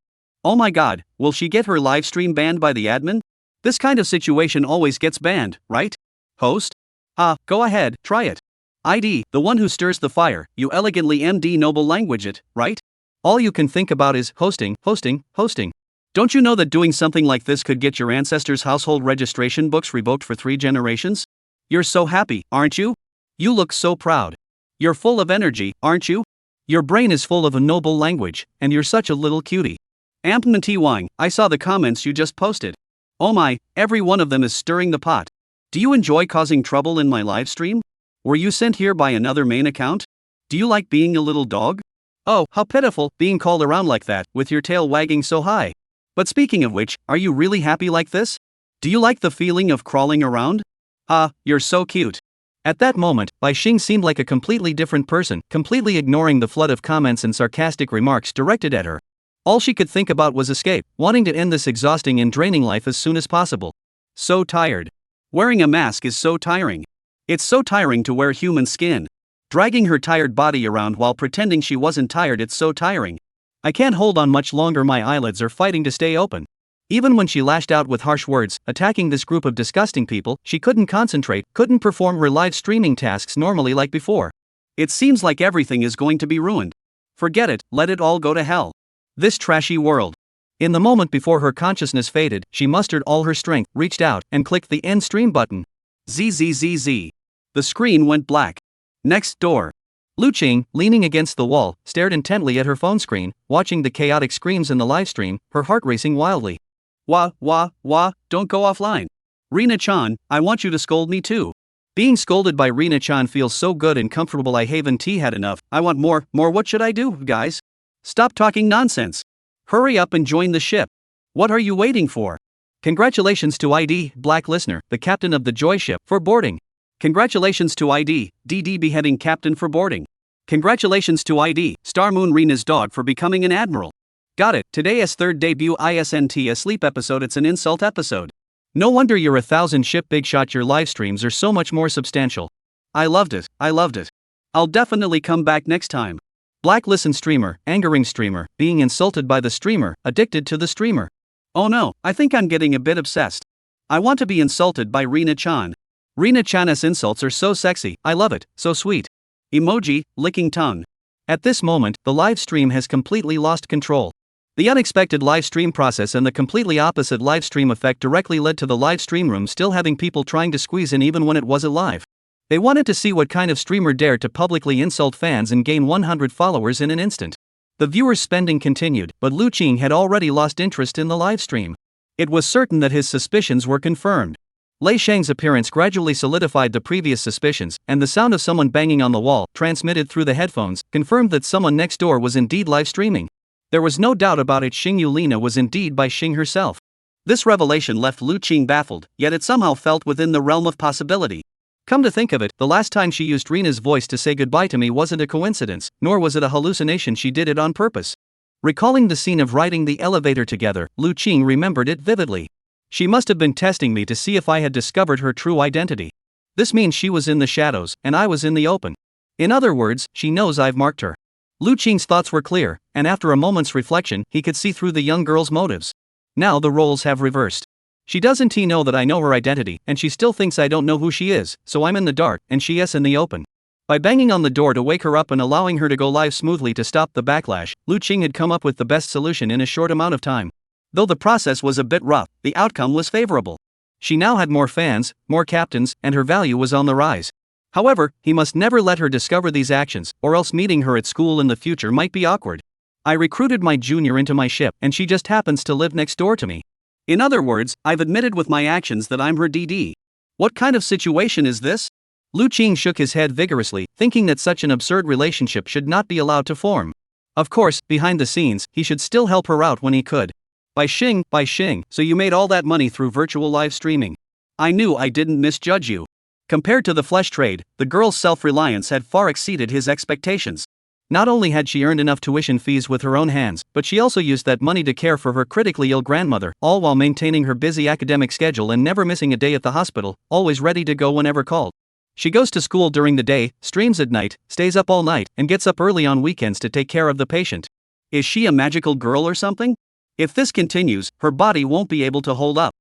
Oh my god, will she get her livestream banned by the admin? This kind of situation always gets banned, right? Host? Go ahead, try it. ID, the one who stirs the fire, you elegantly MD noble language it, right? All you can think about is hosting. Don't you know that doing something like this could get your ancestors' household registration books revoked for 3 generations? You're so happy, aren't you? You look so proud. You're full of energy, aren't you? Your brain is full of a noble language, and you're such a little cutie. Ampmanti Wang, I saw the comments you just posted. Oh my, every one of them is stirring the pot. Do you enjoy causing trouble in my live stream? Were you sent here by another main account? Do you like being a little dog? Oh, how pitiful, being called around like that, with your tail wagging so high. But speaking of which, are you really happy like this? Do you like the feeling of crawling around? You're so cute. At that moment, Bai Xing seemed like a completely different person, completely ignoring the flood of comments and sarcastic remarks directed at her. All she could think about was escape, wanting to end this exhausting and draining life as soon as possible. So tired. Wearing a mask is so tiring. It's so tiring to wear human skin. Dragging her tired body around while pretending she wasn't tired, it's so tiring. I can't hold on much longer, my eyelids are fighting to stay open. Even when she lashed out with harsh words, attacking this group of disgusting people, she couldn't concentrate, couldn't perform her live streaming tasks normally like before. It seems like everything is going to be ruined. Forget it, let it all go to hell. This trashy world. In the moment before her consciousness faded, she mustered all her strength, reached out, and clicked the end stream button. ZZZZ. The screen went black. Next door. Lu Qing, leaning against the wall, stared intently at her phone screen, watching the chaotic screams in the livestream, her heart racing wildly. Don't go offline. Rina-chan, I want you to scold me too. Being scolded by Rina-chan feels so good and comfortable. I haven't had enough. I want more. What should I do, guys? Stop talking nonsense. Hurry up and join the ship. What are you waiting for? Congratulations to ID, Black Listener, the captain of the Joy ship, for boarding. Congratulations to ID, DD beheading captain for boarding. Congratulations to ID, Star Moon Rina's dog for becoming an admiral. Got it, today's third debut isn't a sleep episode, it's an insult episode. No wonder you're 1,000 ship big shot, your live streams are so much more substantial. I loved it. I'll definitely come back next time. Black listen streamer, angering streamer, being insulted by the streamer, addicted to the streamer. Oh no, I think I'm getting a bit obsessed. I want to be insulted by Rina-chan. Rina-chan's insults are so sexy, I love it, so sweet. Emoji, licking tongue. At this moment, the live stream has completely lost control. The unexpected live stream process and the completely opposite live stream effect directly led to the live stream room still having people trying to squeeze in even when it wasn't live. They wanted to see what kind of streamer dared to publicly insult fans and gain 100 followers in an instant. The viewers' spending continued, but Lu Qing had already lost interest in the live stream. It was certain that his suspicions were confirmed. Lei Sheng's appearance gradually solidified the previous suspicions, and the sound of someone banging on the wall, transmitted through the headphones, confirmed that someone next door was indeed live streaming. There was no doubt about it, Xing Yulina was indeed by Xing herself. This revelation left Lu Qing baffled, yet it somehow felt within the realm of possibility. Come to think of it, the last time she used Rina's voice to say goodbye to me wasn't a coincidence, nor was it a hallucination, she did it on purpose. Recalling the scene of riding the elevator together, Lu Qing remembered it vividly. She must have been testing me to see if I had discovered her true identity. This means she was in the shadows, and I was in the open. In other words, she knows I've marked her. Lu Qing's thoughts were clear, and after a moment's reflection, he could see through the young girl's motives. Now the roles have reversed. She doesn't know that I know her identity, and she still thinks I don't know who she is, so I'm in the dark, and she is in the open. By banging on the door to wake her up and allowing her to go live smoothly to stop the backlash, Lu Qing had come up with the best solution in a short amount of time. Though the process was a bit rough, the outcome was favorable. She now had more fans, more captains, and her value was on the rise. However, he must never let her discover these actions, or else meeting her at school in the future might be awkward. I recruited my junior into my ship, and she just happens to live next door to me. In other words, I've admitted with my actions that I'm her DD. What kind of situation is this? Lu Qing shook his head vigorously, thinking that such an absurd relationship should not be allowed to form. Of course, behind the scenes, he should still help her out when he could. By Xing, so you made all that money through virtual live streaming. I knew I didn't misjudge you. Compared to the flesh trade, the girl's self-reliance had far exceeded his expectations. Not only had she earned enough tuition fees with her own hands, but she also used that money to care for her critically ill grandmother, all while maintaining her busy academic schedule and never missing a day at the hospital, always ready to go whenever called. She goes to school during the day, streams at night, stays up all night, and gets up early on weekends to take care of the patient. Is she a magical girl or something? If this continues, her body won't be able to hold up.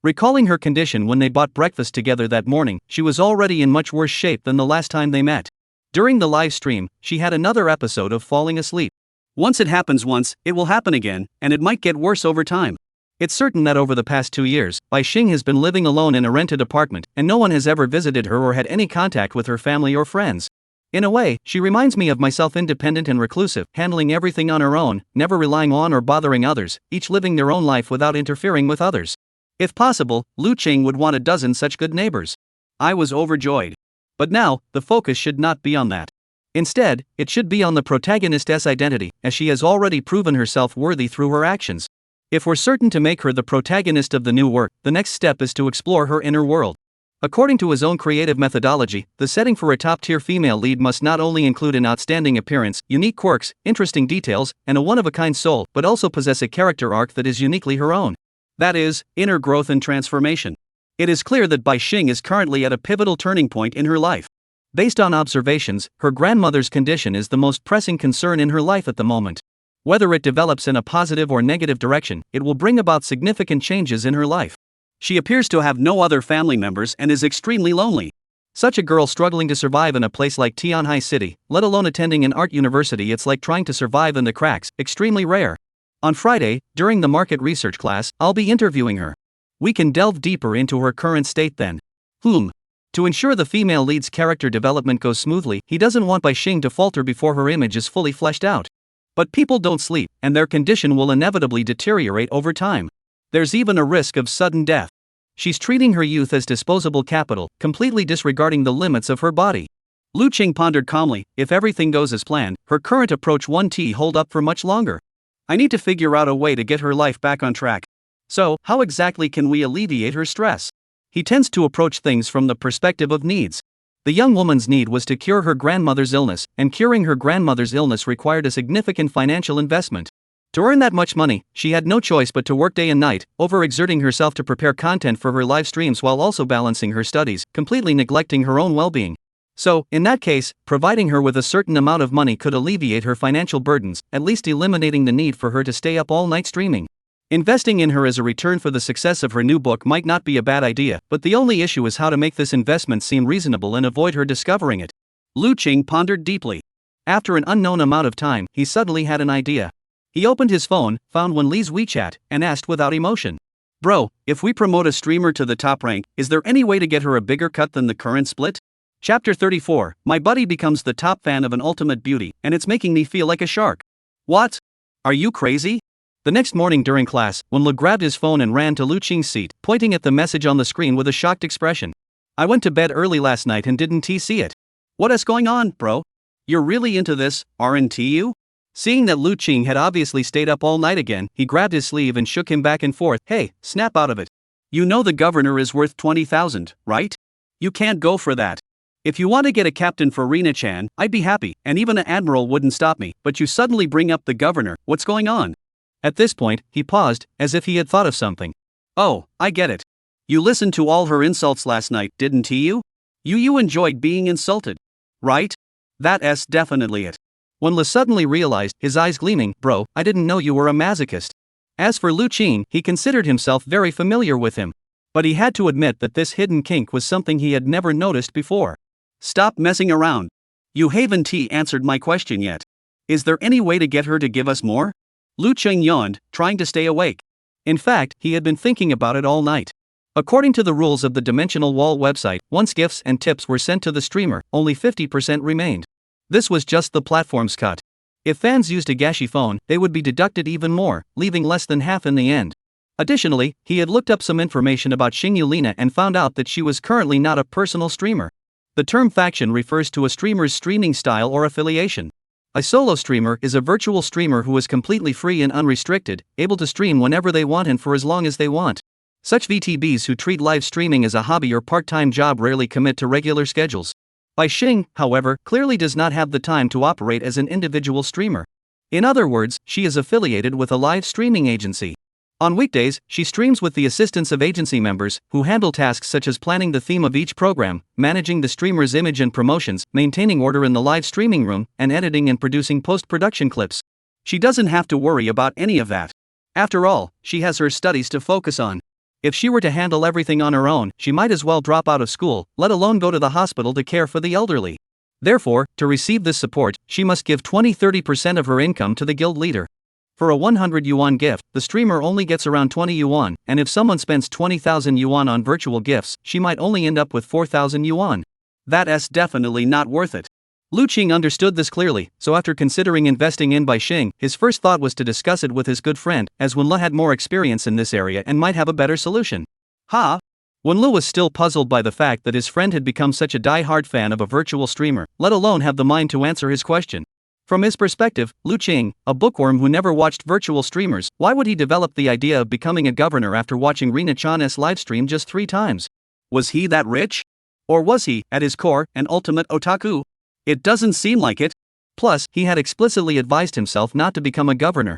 Recalling her condition when they bought breakfast together that morning, she was already in much worse shape than the last time they met. During the live stream, she had another episode of falling asleep. Once it happens once, it will happen again, and it might get worse over time. It's certain that over the past 2 years, Bai Xing has been living alone in a rented apartment, and no one has ever visited her or had any contact with her family or friends. In a way, she reminds me of myself, independent and reclusive, handling everything on her own, never relying on or bothering others, each living their own life without interfering with others. If possible, Lu Qing would want a dozen such good neighbors. I was overjoyed. But now, the focus should not be on that. Instead, it should be on the protagonist's identity, as she has already proven herself worthy through her actions. If we're certain to make her the protagonist of the new work, the next step is to explore her inner world. According to his own creative methodology, the setting for a top-tier female lead must not only include an outstanding appearance, unique quirks, interesting details, and a one-of-a-kind soul, but also possess a character arc that is uniquely her own. That is, inner growth and transformation. It is clear that Bai Xing is currently at a pivotal turning point in her life. Based on observations, her grandmother's condition is the most pressing concern in her life at the moment. Whether it develops in a positive or negative direction, it will bring about significant changes in her life. She appears to have no other family members and is extremely lonely. Such a girl struggling to survive in a place like Tianhai City, let alone attending an art university, it's like trying to survive in the cracks, extremely rare. On Friday, during the market research class, I'll be interviewing her. We can delve deeper into her current state then. To ensure the female lead's character development goes smoothly, he doesn't want Bai Xing to falter before her image is fully fleshed out. But people don't sleep, and their condition will inevitably deteriorate over time. There's even a risk of sudden death. She's treating her youth as disposable capital, completely disregarding the limits of her body. Lu Qing pondered calmly, if everything goes as planned, her current approach won't hold up for much longer. I need to figure out a way to get her life back on track. So, how exactly can we alleviate her stress? He tends to approach things from the perspective of needs. The young woman's need was to cure her grandmother's illness, and curing her grandmother's illness required a significant financial investment. To earn that much money, she had no choice but to work day and night, overexerting herself to prepare content for her live streams while also balancing her studies, completely neglecting her own well-being. So, in that case, providing her with a certain amount of money could alleviate her financial burdens, at least eliminating the need for her to stay up all night streaming. Investing in her as a return for the success of her new book might not be a bad idea, but the only issue is how to make this investment seem reasonable and avoid her discovering it. Lu Qing pondered deeply. After an unknown amount of time, he suddenly had an idea. He opened his phone, found Wen Li's WeChat, and asked without emotion. Bro, if we promote a streamer to the top rank, is there any way to get her a bigger cut than the current split? Chapter 34, my buddy becomes the top fan of an ultimate beauty, and it's making me feel like a shark. What? Are you crazy? The next morning during class, Wen Li grabbed his phone and ran to Lu Qing's seat, pointing at the message on the screen with a shocked expression. I went to bed early last night and didn't see it. What is going on, bro? You're really into this, aren't you? Seeing that Lu Qing had obviously stayed up all night again, he grabbed his sleeve and shook him back and forth. Hey, snap out of it. You know the governor is worth 20,000, right? You can't go for that. If you want to get a captain for Rina-chan, I'd be happy, and even an admiral wouldn't stop me, but you suddenly bring up the governor, what's going on? At this point, he paused, as if he had thought of something. Oh, I get it. You listened to all her insults last night, didn't you? You enjoyed being insulted. Right? That's definitely it. Wen Li suddenly realized, his eyes gleaming, bro, I didn't know you were a masochist. As for Lu Qing, he considered himself very familiar with him. But he had to admit that this hidden kink was something he had never noticed before. Stop messing around. You haven't answered my question yet. Is there any way to get her to give us more? Lu Qing yawned, trying to stay awake. In fact, he had been thinking about it all night. According to the rules of the Dimensional Wall website, once gifts and tips were sent to the streamer, only 50% remained. This was just the platform's cut. If fans used a gashi phone, they would be deducted even more, leaving less than half in the end. Additionally, he had looked up some information about Xingyu Lina and found out that she was currently not a personal streamer. The term faction refers to a streamer's streaming style or affiliation. A solo streamer is a virtual streamer who is completely free and unrestricted, able to stream whenever they want and for as long as they want. Such VTBs who treat live streaming as a hobby or part-time job rarely commit to regular schedules. Bai Xing, however, clearly does not have the time to operate as an individual streamer. In other words, she is affiliated with a live streaming agency. On weekdays, she streams with the assistance of agency members, who handle tasks such as planning the theme of each program, managing the streamer's image and promotions, maintaining order in the live streaming room, and editing and producing post-production clips. She doesn't have to worry about any of that. After all, she has her studies to focus on. If she were to handle everything on her own, she might as well drop out of school, let alone go to the hospital to care for the elderly. Therefore, to receive this support, she must give 20-30% of her income to the guild leader. For a 100 yuan gift, the streamer only gets around 20 yuan, and if someone spends 20,000 yuan on virtual gifts, she might only end up with 4,000 yuan. That's definitely not worth it. Lu Qing understood this clearly, so after considering investing in Bai Xing, his first thought was to discuss it with his good friend, as Wen Li had more experience in this area and might have a better solution. Wen Li was still puzzled by the fact that his friend had become such a die-hard fan of a virtual streamer, let alone have the mind to answer his question. From his perspective, Lu Qing, a bookworm who never watched virtual streamers, why would he develop the idea of becoming a governor after watching Rina-chan's livestream just 3 times? Was he that rich? Or was he, at his core, an ultimate otaku? It doesn't seem like it. Plus, he had explicitly advised himself not to become a governor.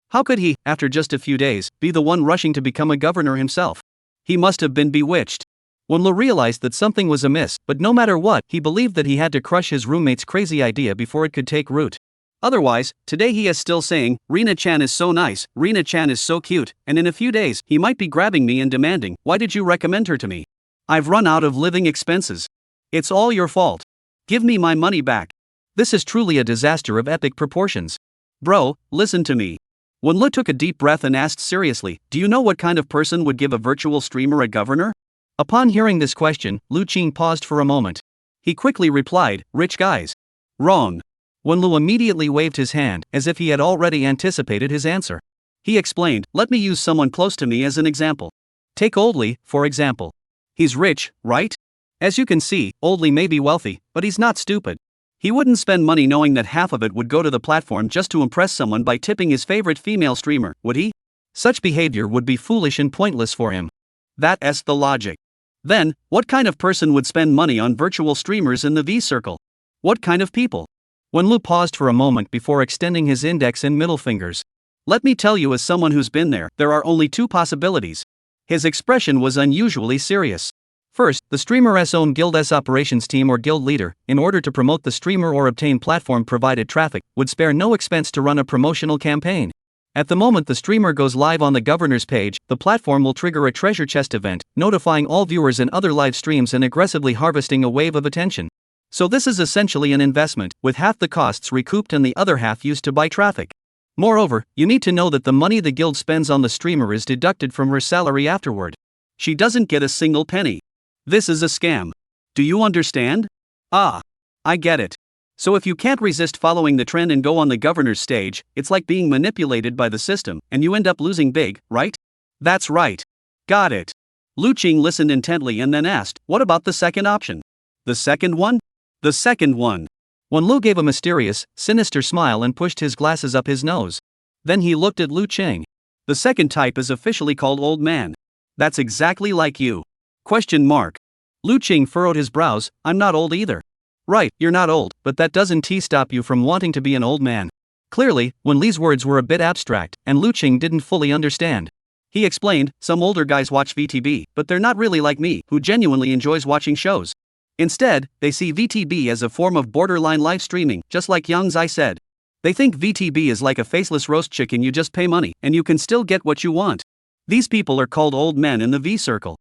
How could he, after just a few days, be the one rushing to become a governor himself? He must have been bewitched. Wen Li realized that something was amiss, but no matter what, he believed that he had to crush his roommate's crazy idea before it could take root. Otherwise, today he is still saying, Rina-chan is so nice, Rina-chan is so cute, and in a few days, he might be grabbing me and demanding, why did you recommend her to me? I've run out of living expenses. It's all your fault. Give me my money back. This is truly a disaster of epic proportions. Bro, listen to me. Wen Li took a deep breath and asked seriously, do you know what kind of person would give a virtual streamer a governor? Upon hearing this question, Lu Qing paused for a moment. He quickly replied, rich guys. Wrong. Wen Li immediately waved his hand, as if he had already anticipated his answer. He explained, let me use someone close to me as an example. Take Old Li, for example. He's rich, right? As you can see, Old Li may be wealthy, but he's not stupid. He wouldn't spend money knowing that half of it would go to the platform just to impress someone by tipping his favorite female streamer, would he? Such behavior would be foolish and pointless for him. That's the logic. Then, what kind of person would spend money on virtual streamers in the V-circle? What kind of people? Wen Li paused for a moment before extending his index and middle fingers. Let me tell you, as someone who's been there are only 2 possibilities. His expression was unusually serious. First, the streamer's own guild's operations team or guild leader, in order to promote the streamer or obtain platform-provided traffic, would spare no expense to run a promotional campaign. At the moment the streamer goes live on the governor's page, the platform will trigger a treasure chest event, notifying all viewers in other live streams and aggressively harvesting a wave of attention. So this is essentially an investment, with half the costs recouped and the other half used to buy traffic. Moreover, you need to know that the money the guild spends on the streamer is deducted from her salary afterward. She doesn't get a single penny. This is a scam. Do you understand? Ah, I get it. So if you can't resist following the trend and go on the governor's stage, it's like being manipulated by the system, and you end up losing big, right? That's right. Got it. Lu Qing listened intently and then asked, what about the second option? The second one? The second one. Wen Lu gave a mysterious, sinister smile and pushed his glasses up his nose. Then he looked at Lu Qing. The second type is officially called old man. That's exactly like you. Question mark. Lu Qing furrowed his brows, I'm not old either. Right, you're not old, but that doesn't stop you from wanting to be an old man. Clearly, Wen Li's words were a bit abstract, and Lu Qing didn't fully understand. He explained, some older guys watch VTB, but they're not really like me, who genuinely enjoys watching shows. Instead, they see VTB as a form of borderline live streaming, just like Yang Zai said. They think VTB is like a faceless roast chicken, you just pay money, and you can still get what you want. These people are called old men in the V circle.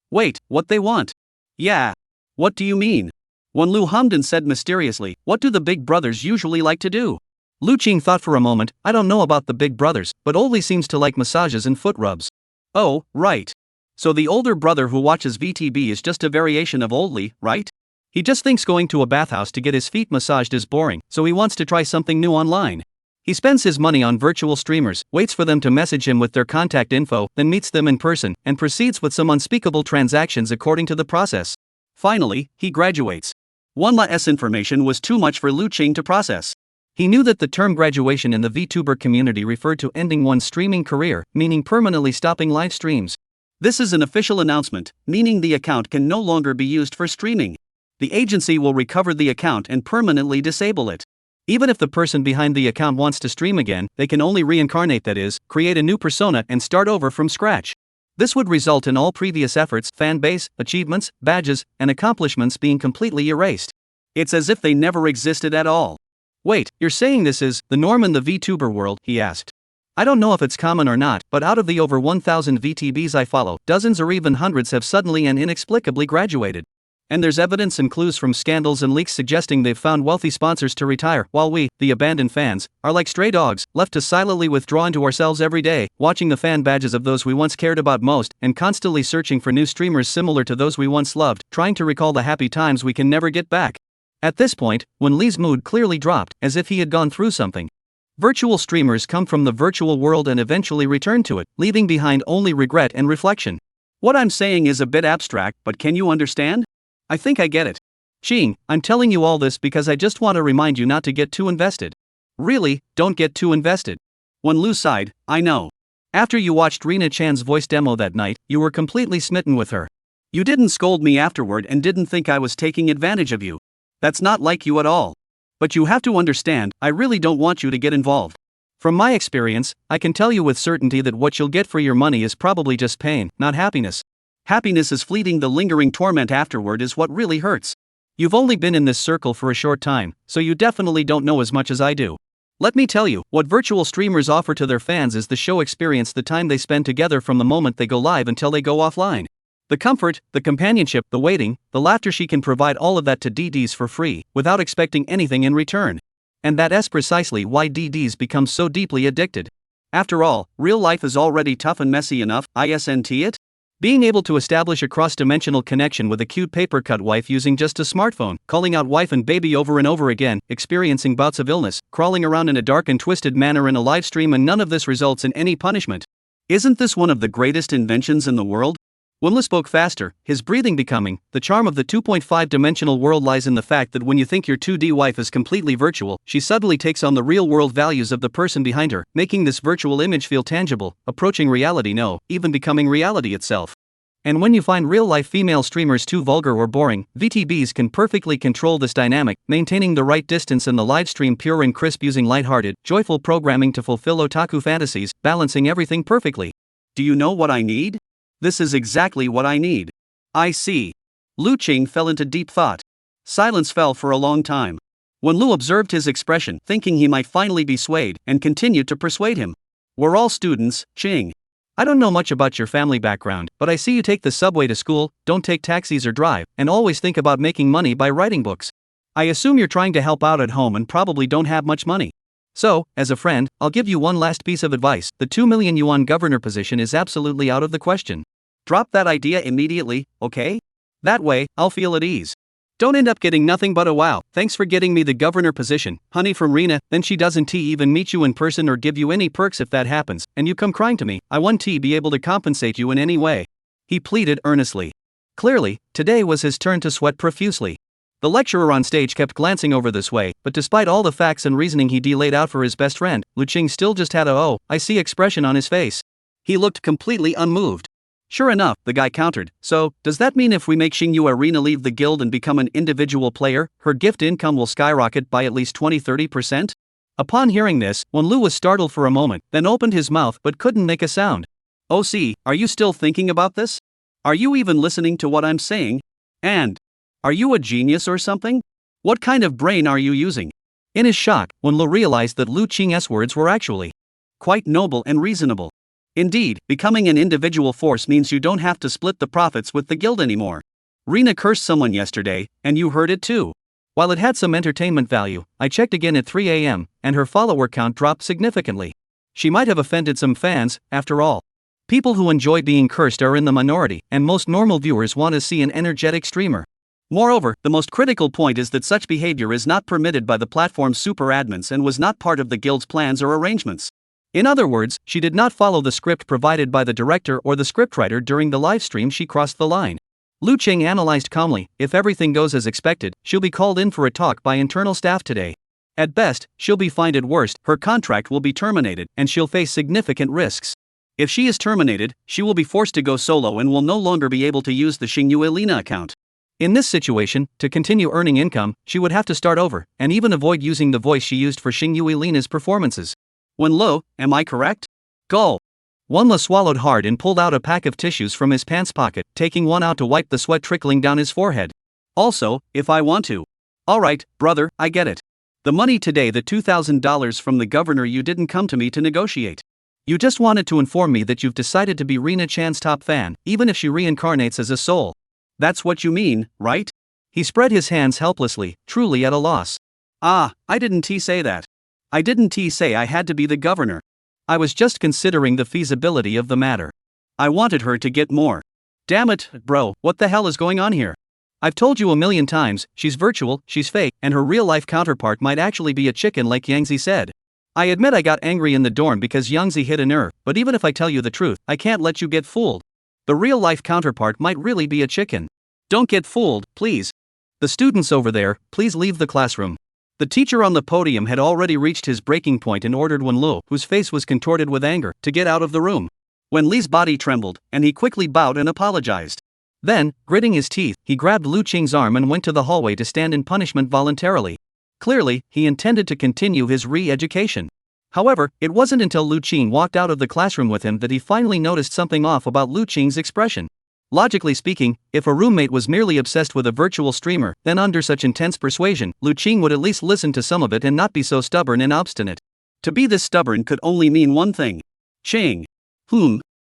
Wait, what they want? Yeah. What do you mean? Wen Lu hummed and said mysteriously, what do the big brothers usually like to do? Lu Qing thought for a moment, I don't know about the big brothers, but Oldie seems to like massages and foot rubs. Oh, right. So the older brother who watches VTB is just a variation of Oldie, right? He just thinks going to a bathhouse to get his feet massaged is boring, so he wants to try something new online. He spends his money on virtual streamers, waits for them to message him with their contact info, then meets them in person, and proceeds with some unspeakable transactions according to the process. Finally, he graduates. Wen Li's information was too much for Lu Qing to process. He knew that the term graduation in the VTuber community referred to ending one's streaming career, meaning permanently stopping live streams. This is an official announcement, meaning the account can no longer be used for streaming. The agency will recover the account and permanently disable it. Even if the person behind the account wants to stream again, they can only reincarnate, that is, create a new persona and start over from scratch. This would result in all previous efforts, fan base, achievements, badges, and accomplishments being completely erased. It's as if they never existed at all. Wait, you're saying this is the norm in the VTuber world? He asked. I don't know if it's common or not, but out of the over 1,000 VTBs I follow, dozens or even hundreds have suddenly and inexplicably graduated. And there's evidence and clues from scandals and leaks suggesting they've found wealthy sponsors to retire, while we, the abandoned fans, are like stray dogs, left to silently withdraw into ourselves every day, watching the fan badges of those we once cared about most, and constantly searching for new streamers similar to those we once loved, trying to recall the happy times we can never get back. At this point, Wen Li's mood clearly dropped, as if he had gone through something. Virtual streamers come from the virtual world and eventually return to it, leaving behind only regret and reflection. What I'm saying is a bit abstract, but can you understand? I think I get it. Qing, I'm telling you all this because I just want to remind you not to get too invested. Really, don't get too invested. Wen Lu sighed, I know. After you watched Rina Chan's voice demo that night, you were completely smitten with her. You didn't scold me afterward and didn't think I was taking advantage of you. That's not like you at all. But you have to understand, I really don't want you to get involved. From my experience, I can tell you with certainty that what you'll get for your money is probably just pain, not happiness. Happiness is fleeting, the lingering torment afterward is what really hurts. You've only been in this circle for a short time, so you definitely don't know as much as I do. Let me tell you, what virtual streamers offer to their fans is the show experience, the time they spend together from the moment they go live until they go offline. The comfort, the companionship, the waiting, the laughter, she can provide all of that to DDs for free, without expecting anything in return. And that's precisely why DDs become so deeply addicted. After all, real life is already tough and messy enough, isn't it? Being able to establish a cross-dimensional connection with a cute paper-cut wife using just a smartphone, calling out wife and baby over and over again, experiencing bouts of illness, crawling around in a dark and twisted manner in a live stream, and none of this results in any punishment. Isn't this one of the greatest inventions in the world? Wen Lu spoke faster, his breathing becoming. The charm of the 2.5-dimensional world lies in the fact that when you think your 2D wife is completely virtual, she suddenly takes on the real-world values of the person behind her, making this virtual image feel tangible, approaching reality, no, even becoming reality itself. And when you find real-life female streamers too vulgar or boring, VTBs can perfectly control this dynamic, maintaining the right distance in the livestream pure and crisp, using lighthearted, joyful programming to fulfill otaku fantasies, balancing everything perfectly. Do you know what I need? This is exactly what I need. I see. Lu Qing fell into deep thought. Silence fell for a long time. Wen Lu observed his expression, thinking he might finally be swayed, and continued to persuade him. We're all students, Ching. I don't know much about your family background, but I see you take the subway to school, don't take taxis or drive, and always think about making money by writing books. I assume you're trying to help out at home and probably don't have much money. So, as a friend, I'll give you one last piece of advice. The 2 million yuan governor position is absolutely out of the question. Drop that idea immediately, okay? That way, I'll feel at ease. Don't end up getting nothing but a wow, thanks for getting me the governor position, honey from Rena. Then she doesn't even meet you in person or give you any perks if that happens, and you come crying to me. I won't be able to compensate you in any way. He pleaded earnestly. Clearly, today was his turn to sweat profusely. The lecturer on stage kept glancing over this way, but despite all the facts and reasoning he laid out for his best friend, Lu Qing still just had a "oh, I see" expression on his face. He looked completely unmoved. Sure enough, the guy countered, so, does that mean if we make Xingyu Arena leave the guild and become an individual player, her gift income will skyrocket by at least 20-30%? Upon hearing this, Wenlu was startled for a moment, then opened his mouth but couldn't make a sound. Oh see, are you still thinking about this? Are you even listening to what I'm saying? And, are you a genius or something? What kind of brain are you using? In his shock, Wenlu realized that Lu Qing's words were actually quite noble and reasonable. Indeed, becoming an individual force means you don't have to split the profits with the guild anymore. Rena cursed someone yesterday, and you heard it too. While it had some entertainment value, I checked again at 3 a.m., and her follower count dropped significantly. She might have offended some fans, after all. People who enjoy being cursed are in the minority, and most normal viewers want to see an energetic streamer. Moreover, the most critical point is that such behavior is not permitted by the platform's super admins and was not part of the guild's plans or arrangements. In other words, she did not follow the script provided by the director or the scriptwriter during the livestream. She crossed the line. Lu Qing analyzed calmly. If everything goes as expected, she'll be called in for a talk by internal staff today. At best, she'll be fined. At worst, her contract will be terminated, and she'll face significant risks. If she is terminated, she will be forced to go solo and will no longer be able to use the Xingyu Elena account. In this situation, to continue earning income, she would have to start over, and even avoid using the voice she used for Xingyu Elena's performances. Wenlu, am I correct? Go. Wenlu swallowed hard and pulled out a pack of tissues from his pants pocket, taking one out to wipe the sweat trickling down his forehead. Also, if I want to. Alright, brother, I get it. The money today, the $2,000 from the governor, you didn't come to me to negotiate. You just wanted to inform me that you've decided to be Rena Chan's top fan, even if she reincarnates as a soul. That's what you mean, right? He spread his hands helplessly, truly at a loss. I didn't say that. I didn't say I had to be the governor. I was just considering the feasibility of the matter. I wanted her to get more. Damn it, bro, what the hell is going on here? I've told you a million times, she's virtual, she's fake, and her real-life counterpart might actually be a chicken like Yangzi said. I admit I got angry in the dorm because Yangzi hit a nerve, but even if I tell you the truth, I can't let you get fooled. The real-life counterpart might really be a chicken. Don't get fooled, please. The students over there, please leave the classroom. The teacher on the podium had already reached his breaking point and ordered Wenlu, whose face was contorted with anger, to get out of the room. Wenli's body trembled, and he quickly bowed and apologized. Then, gritting his teeth, he grabbed Lu Qing's arm and went to the hallway to stand in punishment voluntarily. Clearly, he intended to continue his re-education. However, it wasn't until Lu Qing walked out of the classroom with him that he finally noticed something off about Lu Qing's expression. Logically speaking, if a roommate was merely obsessed with a virtual streamer, then under such intense persuasion, Lu Qing would at least listen to some of it and not be so stubborn and obstinate. To be this stubborn could only mean one thing. Qing.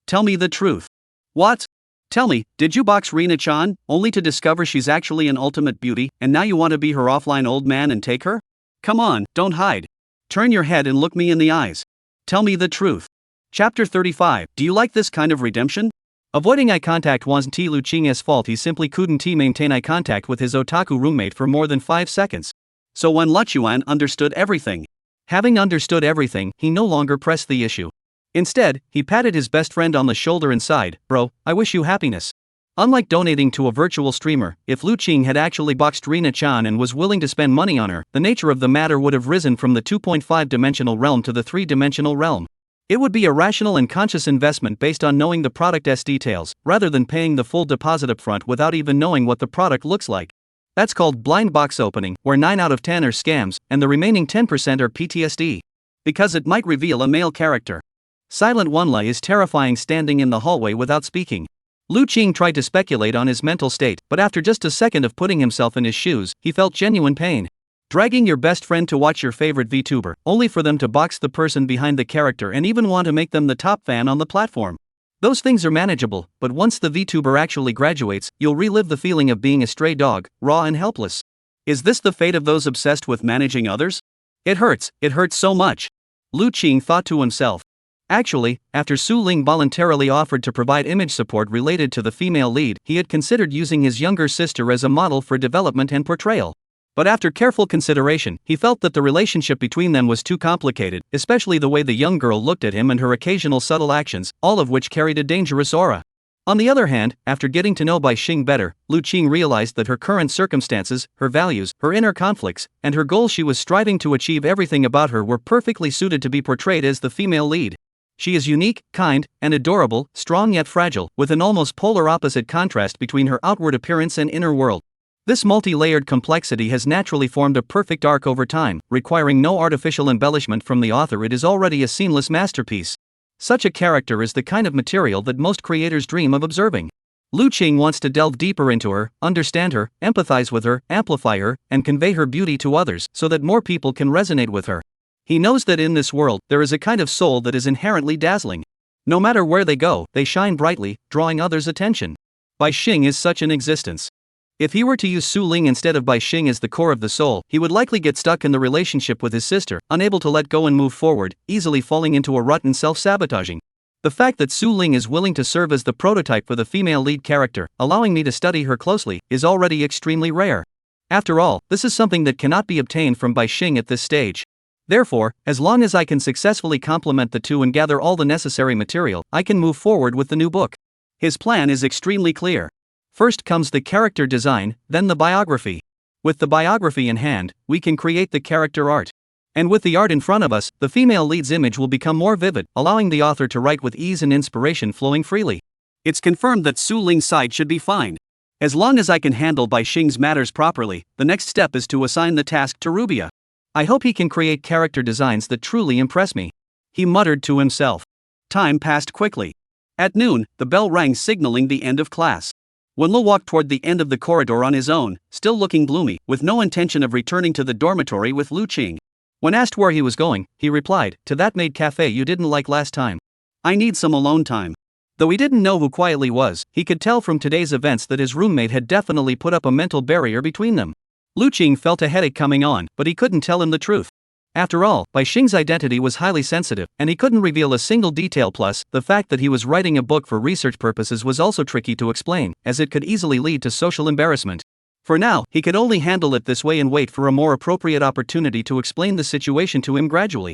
Tell me the truth. What? Tell me, did you box Rena-chan, only to discover she's actually an ultimate beauty, and now you want to be her offline old man and take her? Come on, don't hide. Turn your head and look me in the eyes. Tell me the truth. Chapter 35. Do you like this kind of redemption? Avoiding eye contact wasn't Lu Qing's fault. He simply couldn't maintain eye contact with his otaku roommate for more than 5 seconds. So when Luchuan understood everything. Having understood everything, he no longer pressed the issue. Instead, he patted his best friend on the shoulder and sighed, "Bro, I wish you happiness." Unlike donating to a virtual streamer, if Lu Qing had actually boxed Rena-chan and was willing to spend money on her, the nature of the matter would have risen from the 2.5-dimensional realm to the 3-dimensional realm. It would be a rational and conscious investment based on knowing the product's details, rather than paying the full deposit upfront without even knowing what the product looks like. That's called blind box opening, where 9 out of 10 are scams, and the remaining 10% are PTSD. Because it might reveal a male character. Silent Wenla is terrifying, standing in the hallway without speaking. Lu Qing tried to speculate on his mental state, but after just a second of putting himself in his shoes, he felt genuine pain. Dragging your best friend to watch your favorite VTuber, only for them to box the person behind the character and even want to make them the top fan on the platform. Those things are manageable, but once the VTuber actually graduates, you'll relive the feeling of being a stray dog, raw and helpless. Is this the fate of those obsessed with managing others? It hurts so much. Lu Qing thought to himself. Actually, after Su Ling voluntarily offered to provide image support related to the female lead, he had considered using his younger sister as a model for development and portrayal. But after careful consideration, he felt that the relationship between them was too complicated, especially the way the young girl looked at him and her occasional subtle actions, all of which carried a dangerous aura. On the other hand, after getting to know Bai Xing better, Lu Qing realized that her current circumstances, her values, her inner conflicts, and her goals she was striving to achieve, everything about her were perfectly suited to be portrayed as the female lead. She is unique, kind, and adorable, strong yet fragile, with an almost polar opposite contrast between her outward appearance and inner world. This multi-layered complexity has naturally formed a perfect arc over time, requiring no artificial embellishment from the author. It is already a seamless masterpiece. Such a character is the kind of material that most creators dream of observing. Lu Qing wants to delve deeper into her, understand her, empathize with her, amplify her, and convey her beauty to others so that more people can resonate with her. He knows that in this world, there is a kind of soul that is inherently dazzling. No matter where they go, they shine brightly, drawing others' attention. Bai Xing is such an existence. If he were to use Su Ling instead of Bai Xing as the core of the soul, he would likely get stuck in the relationship with his sister, unable to let go and move forward, easily falling into a rut and self-sabotaging. The fact that Su Ling is willing to serve as the prototype for the female lead character, allowing me to study her closely, is already extremely rare. After all, this is something that cannot be obtained from Bai Xing at this stage. Therefore, as long as I can successfully complement the two and gather all the necessary material, I can move forward with the new book. His plan is extremely clear. First comes the character design, then the biography. With the biography in hand, we can create the character art. And with the art in front of us, the female lead's image will become more vivid, allowing the author to write with ease and inspiration flowing freely. It's confirmed that Su Ling's side should be fine. As long as I can handle Bai Xing's matters properly, the next step is to assign the task to Rubia. I hope he can create character designs that truly impress me. He muttered to himself. Time passed quickly. At noon, the bell rang signaling the end of class. Wenlo walked toward the end of the corridor on his own, still looking gloomy, with no intention of returning to the dormitory with Lu Qing. When asked where he was going, he replied, "To that maid cafe you didn't like last time. I need some alone time." Though he didn't know who Quietly was, he could tell from today's events that his roommate had definitely put up a mental barrier between them. Lu Qing felt a headache coming on, but he couldn't tell him the truth. After all, Bai Xing's identity was highly sensitive, and he couldn't reveal a single detail. Plus, the fact that he was writing a book for research purposes was also tricky to explain, as it could easily lead to social embarrassment. For now, he could only handle it this way and wait for a more appropriate opportunity to explain the situation to him gradually.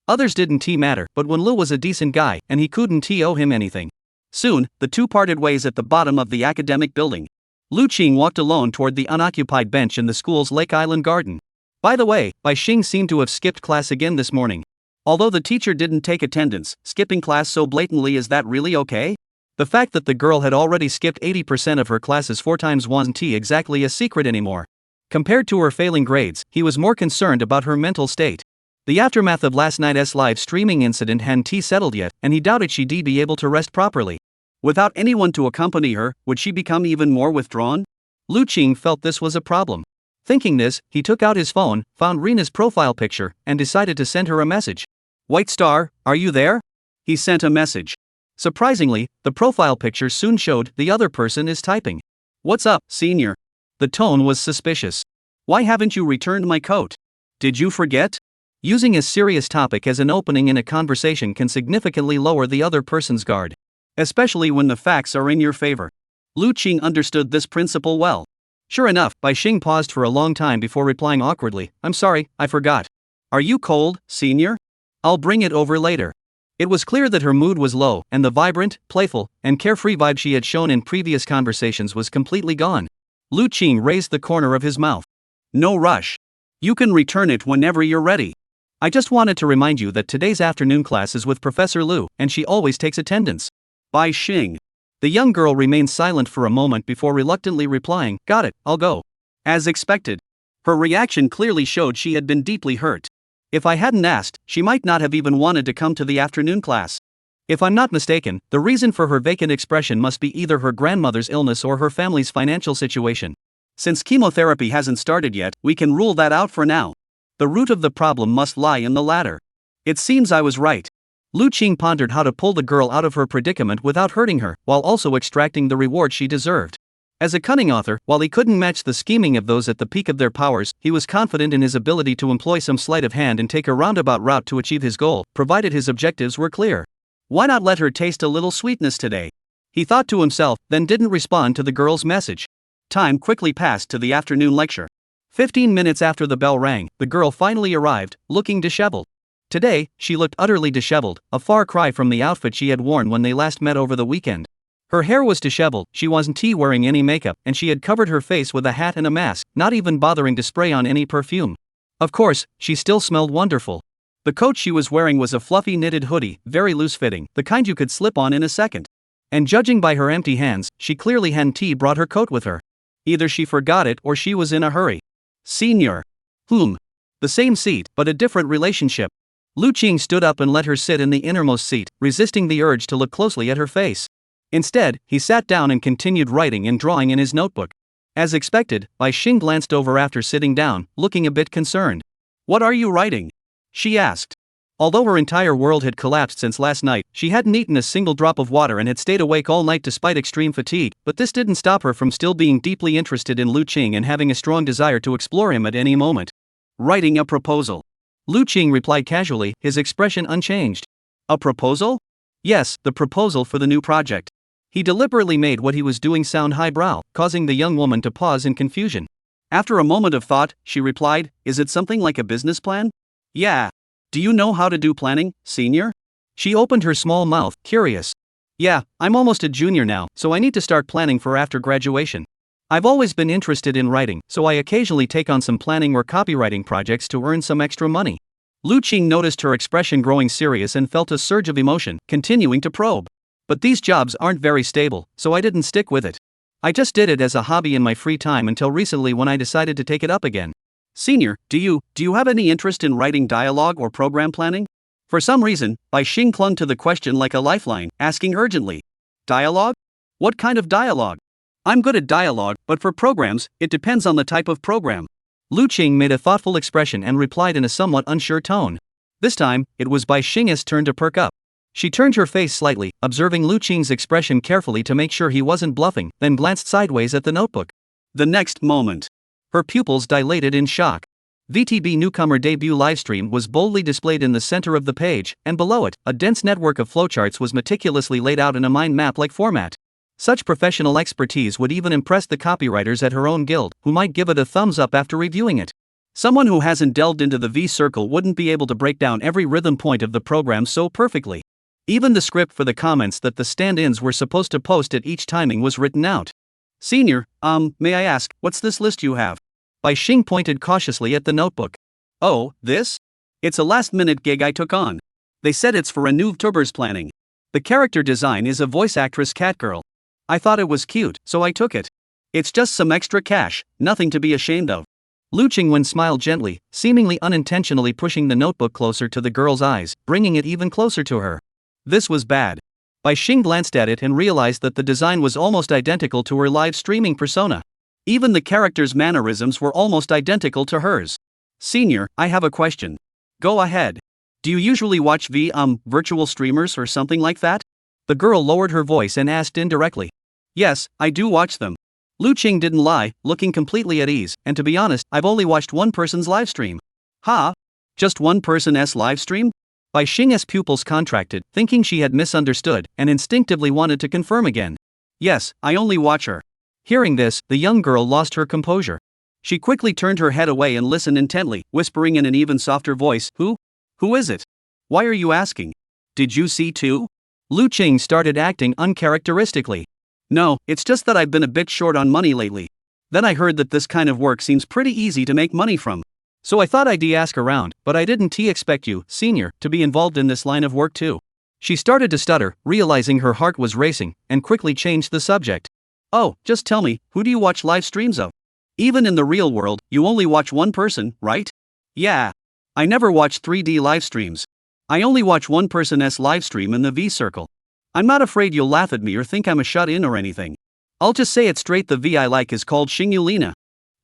Others didn't matter, but Wenlu was a decent guy, and he couldn't owe him anything. Soon, the two parted ways at the bottom of the academic building. Lu Qing walked alone toward the unoccupied bench in the school's Lake Island garden. By the way, Bai Xing seemed to have skipped class again this morning. Although the teacher didn't take attendance, skipping class so blatantly, is that really okay? The fact that the girl had already skipped 80% of her classes 4 times wasn't exactly a secret anymore. Compared to her failing grades, he was more concerned about her mental state. The aftermath of last night's live streaming incident hadn't settled yet, and he doubted she'd be able to rest properly. Without anyone to accompany her, would she become even more withdrawn? Lu Qing felt this was a problem. Thinking this, he took out his phone, found Rena's profile picture, and decided to send her a message. "White Star, are you there?" He sent a message. Surprisingly, the profile picture soon showed the other person is typing. "What's up, senior?" The tone was suspicious. "Why haven't you returned my coat? Did you forget?" Using a serious topic as an opening in a conversation can significantly lower the other person's guard. Especially when the facts are in your favor. Lu Qing understood this principle well. Sure enough, Bai Xing paused for a long time before replying awkwardly, "I'm sorry, I forgot. Are you cold, senior? I'll bring it over later." It was clear that her mood was low, and the vibrant, playful, and carefree vibe she had shown in previous conversations was completely gone. Lu Qing raised the corner of his mouth. "No rush. You can return it whenever you're ready. I just wanted to remind you that today's afternoon class is with Professor Lu, and she always takes attendance." Bai Xing. The young girl remained silent for a moment before reluctantly replying, "Got it, I'll go." As expected. Her reaction clearly showed she had been deeply hurt. If I hadn't asked, she might not have even wanted to come to the afternoon class. If I'm not mistaken, the reason for her vacant expression must be either her grandmother's illness or her family's financial situation. Since chemotherapy hasn't started yet, we can rule that out for now. The root of the problem must lie in the latter. It seems I was right. Lu Qing pondered how to pull the girl out of her predicament without hurting her, while also extracting the reward she deserved. As a cunning author, while he couldn't match the scheming of those at the peak of their powers, he was confident in his ability to employ some sleight of hand and take a roundabout route to achieve his goal, provided his objectives were clear. Why not let her taste a little sweetness today? He thought to himself, then didn't respond to the girl's message. Time quickly passed to the afternoon lecture. 15 minutes after the bell rang, the girl finally arrived, looking disheveled. Today, she looked utterly disheveled, a far cry from the outfit she had worn when they last met over the weekend. Her hair was disheveled, she wasn't wearing any makeup, and she had covered her face with a hat and a mask, not even bothering to spray on any perfume. Of course, she still smelled wonderful. The coat she was wearing was a fluffy knitted hoodie, very loose-fitting, the kind you could slip on in a second. And judging by her empty hands, she clearly hadn't brought her coat with her. Either she forgot it or she was in a hurry. Senior. The same seat, but a different relationship. Lu Qing stood up and let her sit in the innermost seat, resisting the urge to look closely at her face. Instead, he sat down and continued writing and drawing in his notebook. As expected, Bai Xing glanced over after sitting down, looking a bit concerned. "What are you writing?" she asked. Although her entire world had collapsed since last night, she hadn't eaten a single drop of water and had stayed awake all night despite extreme fatigue, but this didn't stop her from still being deeply interested in Lu Qing and having a strong desire to explore him at any moment. "Writing a proposal." Lu Qing replied casually, his expression unchanged. "A proposal?" "Yes, the proposal for the new project." He deliberately made what he was doing sound highbrow, causing the young woman to pause in confusion. After a moment of thought, she replied, "Is it something like a business plan?" "Yeah. Do you know how to do planning, senior?" She opened her small mouth, curious. "Yeah, I'm almost a junior now, so I need to start planning for after graduation. I've always been interested in writing, so I occasionally take on some planning or copywriting projects to earn some extra money." Lu Qing noticed her expression growing serious and felt a surge of emotion, continuing to probe. "But these jobs aren't very stable, so I didn't stick with it. I just did it as a hobby in my free time until recently when I decided to take it up again." "Senior, do you have any interest in writing dialogue or program planning?" For some reason, Bai Xing clung to the question like a lifeline, asking urgently. "Dialogue? What kind of dialogue?" "I'm good at dialogue, but for programs, it depends on the type of program." Lu Qing made a thoughtful expression and replied in a somewhat unsure tone. This time, it was Bai Xing's turn to perk up. She turned her face slightly, observing Lu Qing's expression carefully to make sure he wasn't bluffing, then glanced sideways at the notebook. The next moment, her pupils dilated in shock. VTB newcomer debut livestream was boldly displayed in the center of the page, and below it, a dense network of flowcharts was meticulously laid out in a mind map-like format. Such professional expertise would even impress the copywriters at her own guild, who might give it a thumbs up after reviewing it. Someone who hasn't delved into the V-circle wouldn't be able to break down every rhythm point of the program so perfectly. Even the script for the comments that the stand-ins were supposed to post at each timing was written out. "Senior, may I ask, what's this list you have?" Bai Xing pointed cautiously at the notebook. "Oh, this? It's a last-minute gig I took on. They said it's for a new VTubers planning. The character design is a voice actress catgirl. I thought it was cute, so I took it. It's just some extra cash, nothing to be ashamed of." Lu Qingwen smiled gently, seemingly unintentionally pushing the notebook closer to the girl's eyes, bringing it even closer to her. This was bad. Bai Xing glanced at it and realized that the design was almost identical to her live streaming persona. Even the character's mannerisms were almost identical to hers. "Senior, I have a question." "Go ahead. Do you usually watch virtual streamers or something like that?" The girl lowered her voice and asked indirectly. "Yes, I do watch them." Lu Qing didn't lie, looking completely at ease, "And to be honest, I've only watched one person's livestream." "Ha? Just one person's livestream?" Bai Xing's pupils contracted, thinking she had misunderstood, and instinctively wanted to confirm again. "Yes, I only watch her." Hearing this, the young girl lost her composure. She quickly turned her head away and listened intently, whispering in an even softer voice, "Who? Who is it? Why are you asking? Did you see too?" Lu Qing started acting uncharacteristically. "No, it's just that I've been a bit short on money lately. Then I heard that this kind of work seems pretty easy to make money from. So I thought I'd ask around, but I didn't expect you, senior, to be involved in this line of work too." She started to stutter, realizing her heart was racing, and quickly changed the subject. "Oh, just tell me, who do you watch live streams of? Even in the real world, you only watch one person, right?" "Yeah. I never watch 3D live streams. I only watch one person's live stream in the V-circle. I'm not afraid you'll laugh at me or think I'm a shut-in or anything. I'll just say it straight, the V I like is called Xingyulina.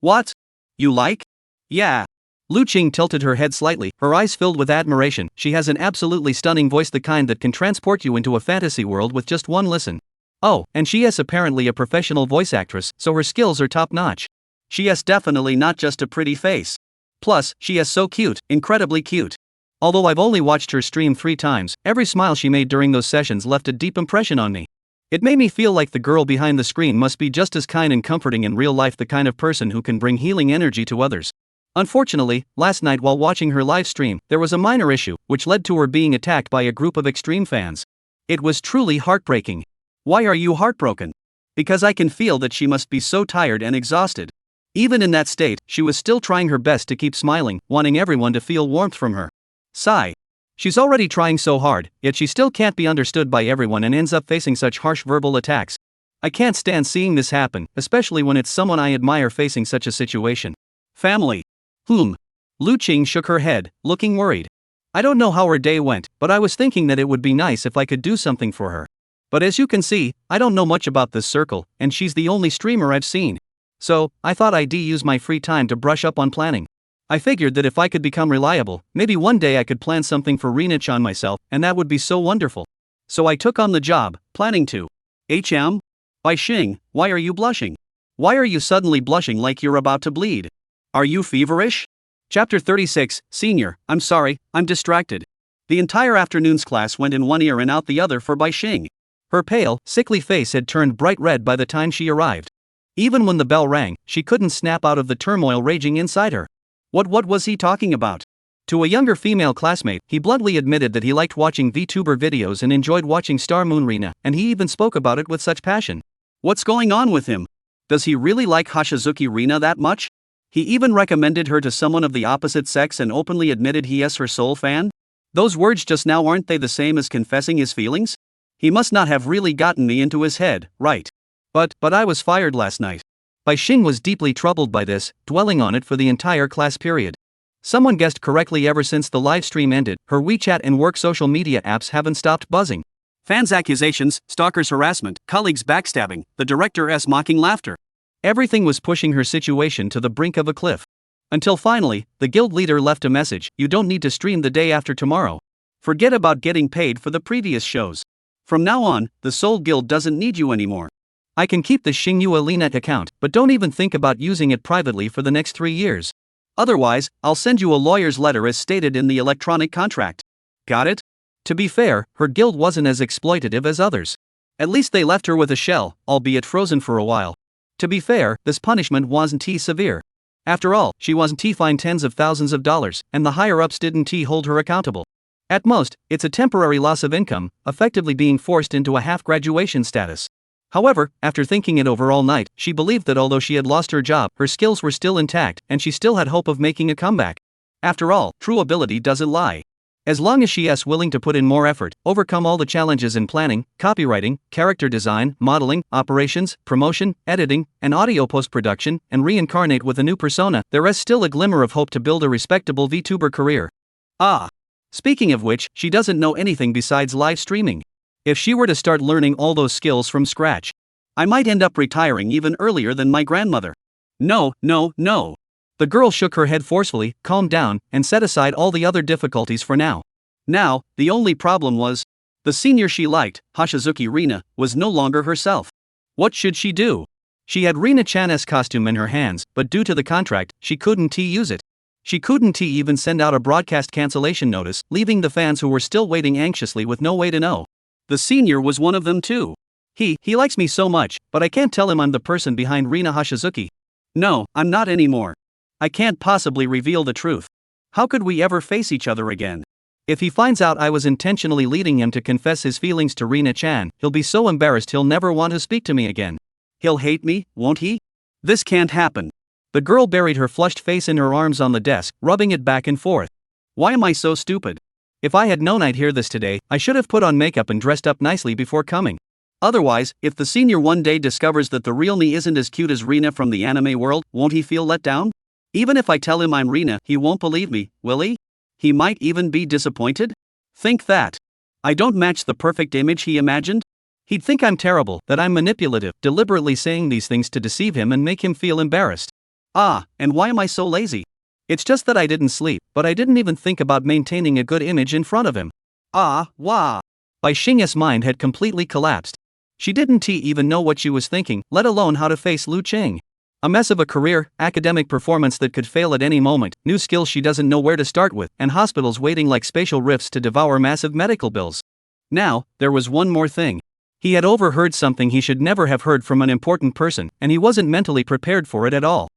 What? You like? Yeah. Lu Qing tilted her head slightly, her eyes filled with admiration. She has an absolutely stunning voice, the kind that can transport you into a fantasy world with just one listen. Oh, and she is apparently a professional voice actress, so her skills are top-notch. She is definitely not just a pretty face. Plus, she is so cute, incredibly cute. Although I've only watched her stream 3 times, every smile she made during those sessions left a deep impression on me. It made me feel like the girl behind the screen must be just as kind and comforting in real life, the kind of person who can bring healing energy to others. Unfortunately, last night while watching her live stream, there was a minor issue, which led to her being attacked by a group of extreme fans. It was truly heartbreaking. Why are you heartbroken? Because I can feel that she must be so tired and exhausted. Even in that state, she was still trying her best to keep smiling, wanting everyone to feel warmth from her. Sigh. She's already trying so hard, yet she still can't be understood by everyone and ends up facing such harsh verbal attacks. I can't stand seeing this happen, especially when it's someone I admire facing such a situation. Family. Lu Qing shook her head, looking worried. I don't know how her day went, but I was thinking that it would be nice if I could do something for her. But as you can see, I don't know much about this circle, and she's the only streamer I've seen. So, I thought I'd use my free time to brush up on planning. I figured that if I could become reliable, maybe one day I could plan something for Rina-chan myself, and that would be so wonderful. So I took on the job, planning to. Bai Xing, why are you blushing? Why are you suddenly blushing like you're about to bleed? Are you feverish? Chapter 36, Senior, I'm sorry, I'm distracted. The entire afternoon's class went in one ear and out the other for Bai Xing. Her pale, sickly face had turned bright red by the time she arrived. Even when the bell rang, she couldn't snap out of the turmoil raging inside her. What was he talking about? To a younger female classmate, he bluntly admitted that he liked watching VTuber videos and enjoyed watching Star Moon Rina, and he even spoke about it with such passion. What's going on with him? Does he really like Hashizuki Rina that much? He even recommended her to someone of the opposite sex and openly admitted he is her sole fan? Those words just now, aren't they the same as confessing his feelings? He must not have really gotten me into his head, right? But I was fired last night. Bai Xing was deeply troubled by this, dwelling on it for the entire class period. Someone guessed correctly. Ever since the live stream ended, her WeChat and work social media apps haven't stopped buzzing. Fans' accusations, stalkers' harassment, colleagues' backstabbing, the director's mocking laughter. Everything was pushing her situation to the brink of a cliff. Until finally, the guild leader left a message: you don't need to stream the day after tomorrow. Forget about getting paid for the previous shows. From now on, the Soul Guild doesn't need you anymore. I can keep the Xingyu Alinet account, but don't even think about using it privately for the next 3 years. Otherwise, I'll send you a lawyer's letter as stated in the electronic contract. Got it? To be fair, her guild wasn't as exploitative as others. At least they left her with a shell, albeit frozen for a while. To be fair, this punishment wasn't too severe. After all, she wasn't fined tens of thousands of dollars, and the higher-ups didn't hold her accountable. At most, it's a temporary loss of income, effectively being forced into a half-graduation status. However, after thinking it over all night, she believed that although she had lost her job, her skills were still intact, and she still had hope of making a comeback. After all, true ability doesn't lie. As long as she is willing to put in more effort, overcome all the challenges in planning, copywriting, character design, modeling, operations, promotion, editing, and audio post-production, and reincarnate with a new persona, there is still a glimmer of hope to build a respectable VTuber career. Speaking of which, she doesn't know anything besides live streaming. If she were to start learning all those skills from scratch, I might end up retiring even earlier than my grandmother. No. The girl shook her head forcefully, calmed down, and set aside all the other difficulties for now. Now, the only problem was, the senior she liked, Hashizuki Rina, was no longer herself. What should she do? She had Rina-chan's costume in her hands, but due to the contract, she couldn't use it. She couldn't even send out a broadcast cancellation notice, leaving the fans who were still waiting anxiously with no way to know. The senior was one of them too. He likes me so much, but I can't tell him I'm the person behind Rina Hashizuki. No, I'm not anymore. I can't possibly reveal the truth. How could we ever face each other again? If he finds out I was intentionally leading him to confess his feelings to Rina-chan, he'll be so embarrassed he'll never want to speak to me again. He'll hate me, won't he? This can't happen. The girl buried her flushed face in her arms on the desk, rubbing it back and forth. Why am I so stupid? If I had known I'd hear this today, I should have put on makeup and dressed up nicely before coming. Otherwise, if the senior one day discovers that the real me isn't as cute as Rina from the anime world, won't he feel let down? Even if I tell him I'm Rina, he won't believe me, will he? He might even be disappointed? Think that. I don't match the perfect image he imagined? He'd think I'm terrible, that I'm manipulative, deliberately saying these things to deceive him and make him feel embarrassed. And why am I so lazy? It's just that I didn't sleep, but I didn't even think about maintaining a good image in front of him. Wah. Bai Xing's mind had completely collapsed. She didn't even know what she was thinking, let alone how to face Lu Qing. A mess of a career, academic performance that could fail at any moment, new skills she doesn't know where to start with, and hospitals waiting like spatial rifts to devour massive medical bills. Now, there was one more thing. He had overheard something he should never have heard from an important person, and he wasn't mentally prepared for it at all.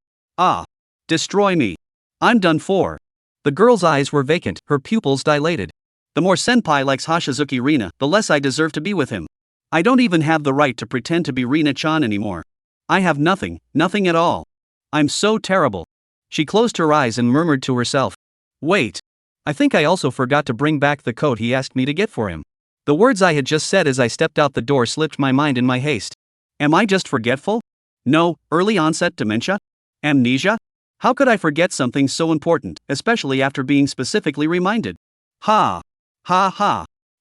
Destroy me. I'm done for. The girl's eyes were vacant, her pupils dilated. The more senpai likes Hashizuki Rina, the less I deserve to be with him. I don't even have the right to pretend to be Rina-chan anymore. I have nothing at all. I'm so terrible. She closed her eyes and murmured to herself. Wait. I think I also forgot to bring back the coat he asked me to get for him. The words I had just said as I stepped out the door slipped my mind in my haste. Am I just forgetful? No, early onset dementia? Amnesia? How could I forget something so important, especially after being specifically reminded? Ha.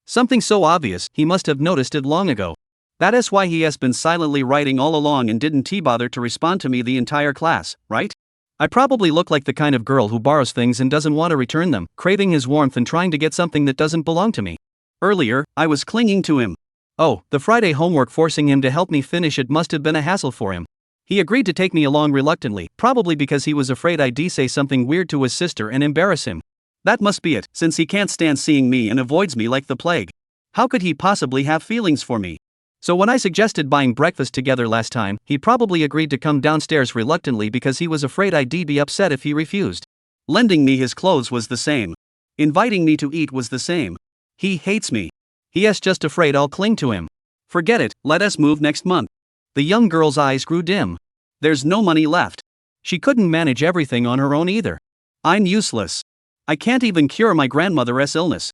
Something so obvious, he must have noticed it long ago. That is why he has been silently writing all along and didn't bother to respond to me the entire class, right? I probably look like the kind of girl who borrows things and doesn't want to return them, craving his warmth and trying to get something that doesn't belong to me. Earlier, I was clinging to him. The Friday homework forcing him to help me finish it must have been a hassle for him. He agreed to take me along reluctantly, probably because he was afraid I'd say something weird to his sister and embarrass him. That must be it, since he can't stand seeing me and avoids me like the plague. How could he possibly have feelings for me? So when I suggested buying breakfast together last time, he probably agreed to come downstairs reluctantly because he was afraid I'd be upset if he refused. Lending me his clothes was the same. Inviting me to eat was the same. He hates me. He is just afraid I'll cling to him. Forget it, let us move next month. The young girl's eyes grew dim. There's no money left. She couldn't manage everything on her own either. I'm useless. I can't even cure my grandmother's illness.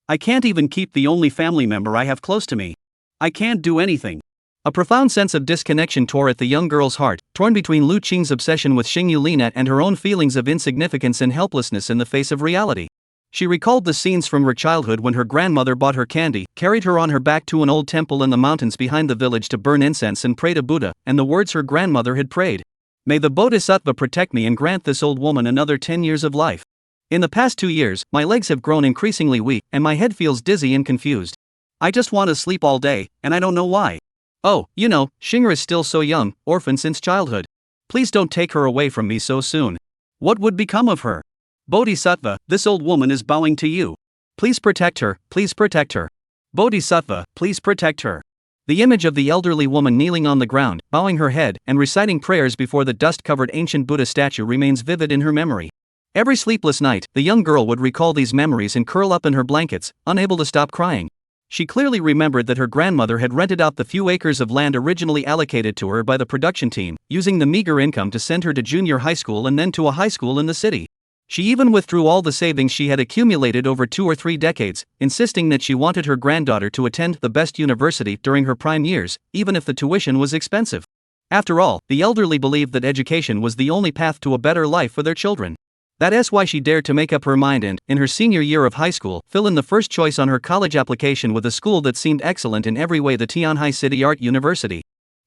I can't even keep the only family member I have close to me. I can't do anything. A profound sense of disconnection tore at the young girl's heart, torn between Lu Qing's obsession with Xing Yulina and her own feelings of insignificance and helplessness in the face of reality. She recalled the scenes from her childhood when her grandmother bought her candy, carried her on her back to an old temple in the mountains behind the village to burn incense and pray to Buddha, and the words her grandmother had prayed. May the Bodhisattva protect me and grant this old woman another 10 years of life. In the past 2 years, my legs have grown increasingly weak, and my head feels dizzy and confused. I just want to sleep all day, and I don't know why. Xinger is still so young, orphan since childhood. Please don't take her away from me so soon. What would become of her? Bodhisattva, this old woman is bowing to you. Please protect her, please protect her. Bodhisattva, please protect her. The image of the elderly woman kneeling on the ground, bowing her head, and reciting prayers before the dust-covered ancient Buddha statue remains vivid in her memory. Every sleepless night, the young girl would recall these memories and curl up in her blankets, unable to stop crying. She clearly remembered that her grandmother had rented out the few acres of land originally allocated to her by the production team, using the meager income to send her to junior high school and then to a high school in the city. She even withdrew all the savings she had accumulated over 2 or 3 decades, insisting that she wanted her granddaughter to attend the best university during her prime years, even if the tuition was expensive. After all, the elderly believed that education was the only path to a better life for their children. That is why she dared to make up her mind and, in her senior year of high school, fill in the first choice on her college application with a school that seemed excellent in every way, the Tianhai City Art University.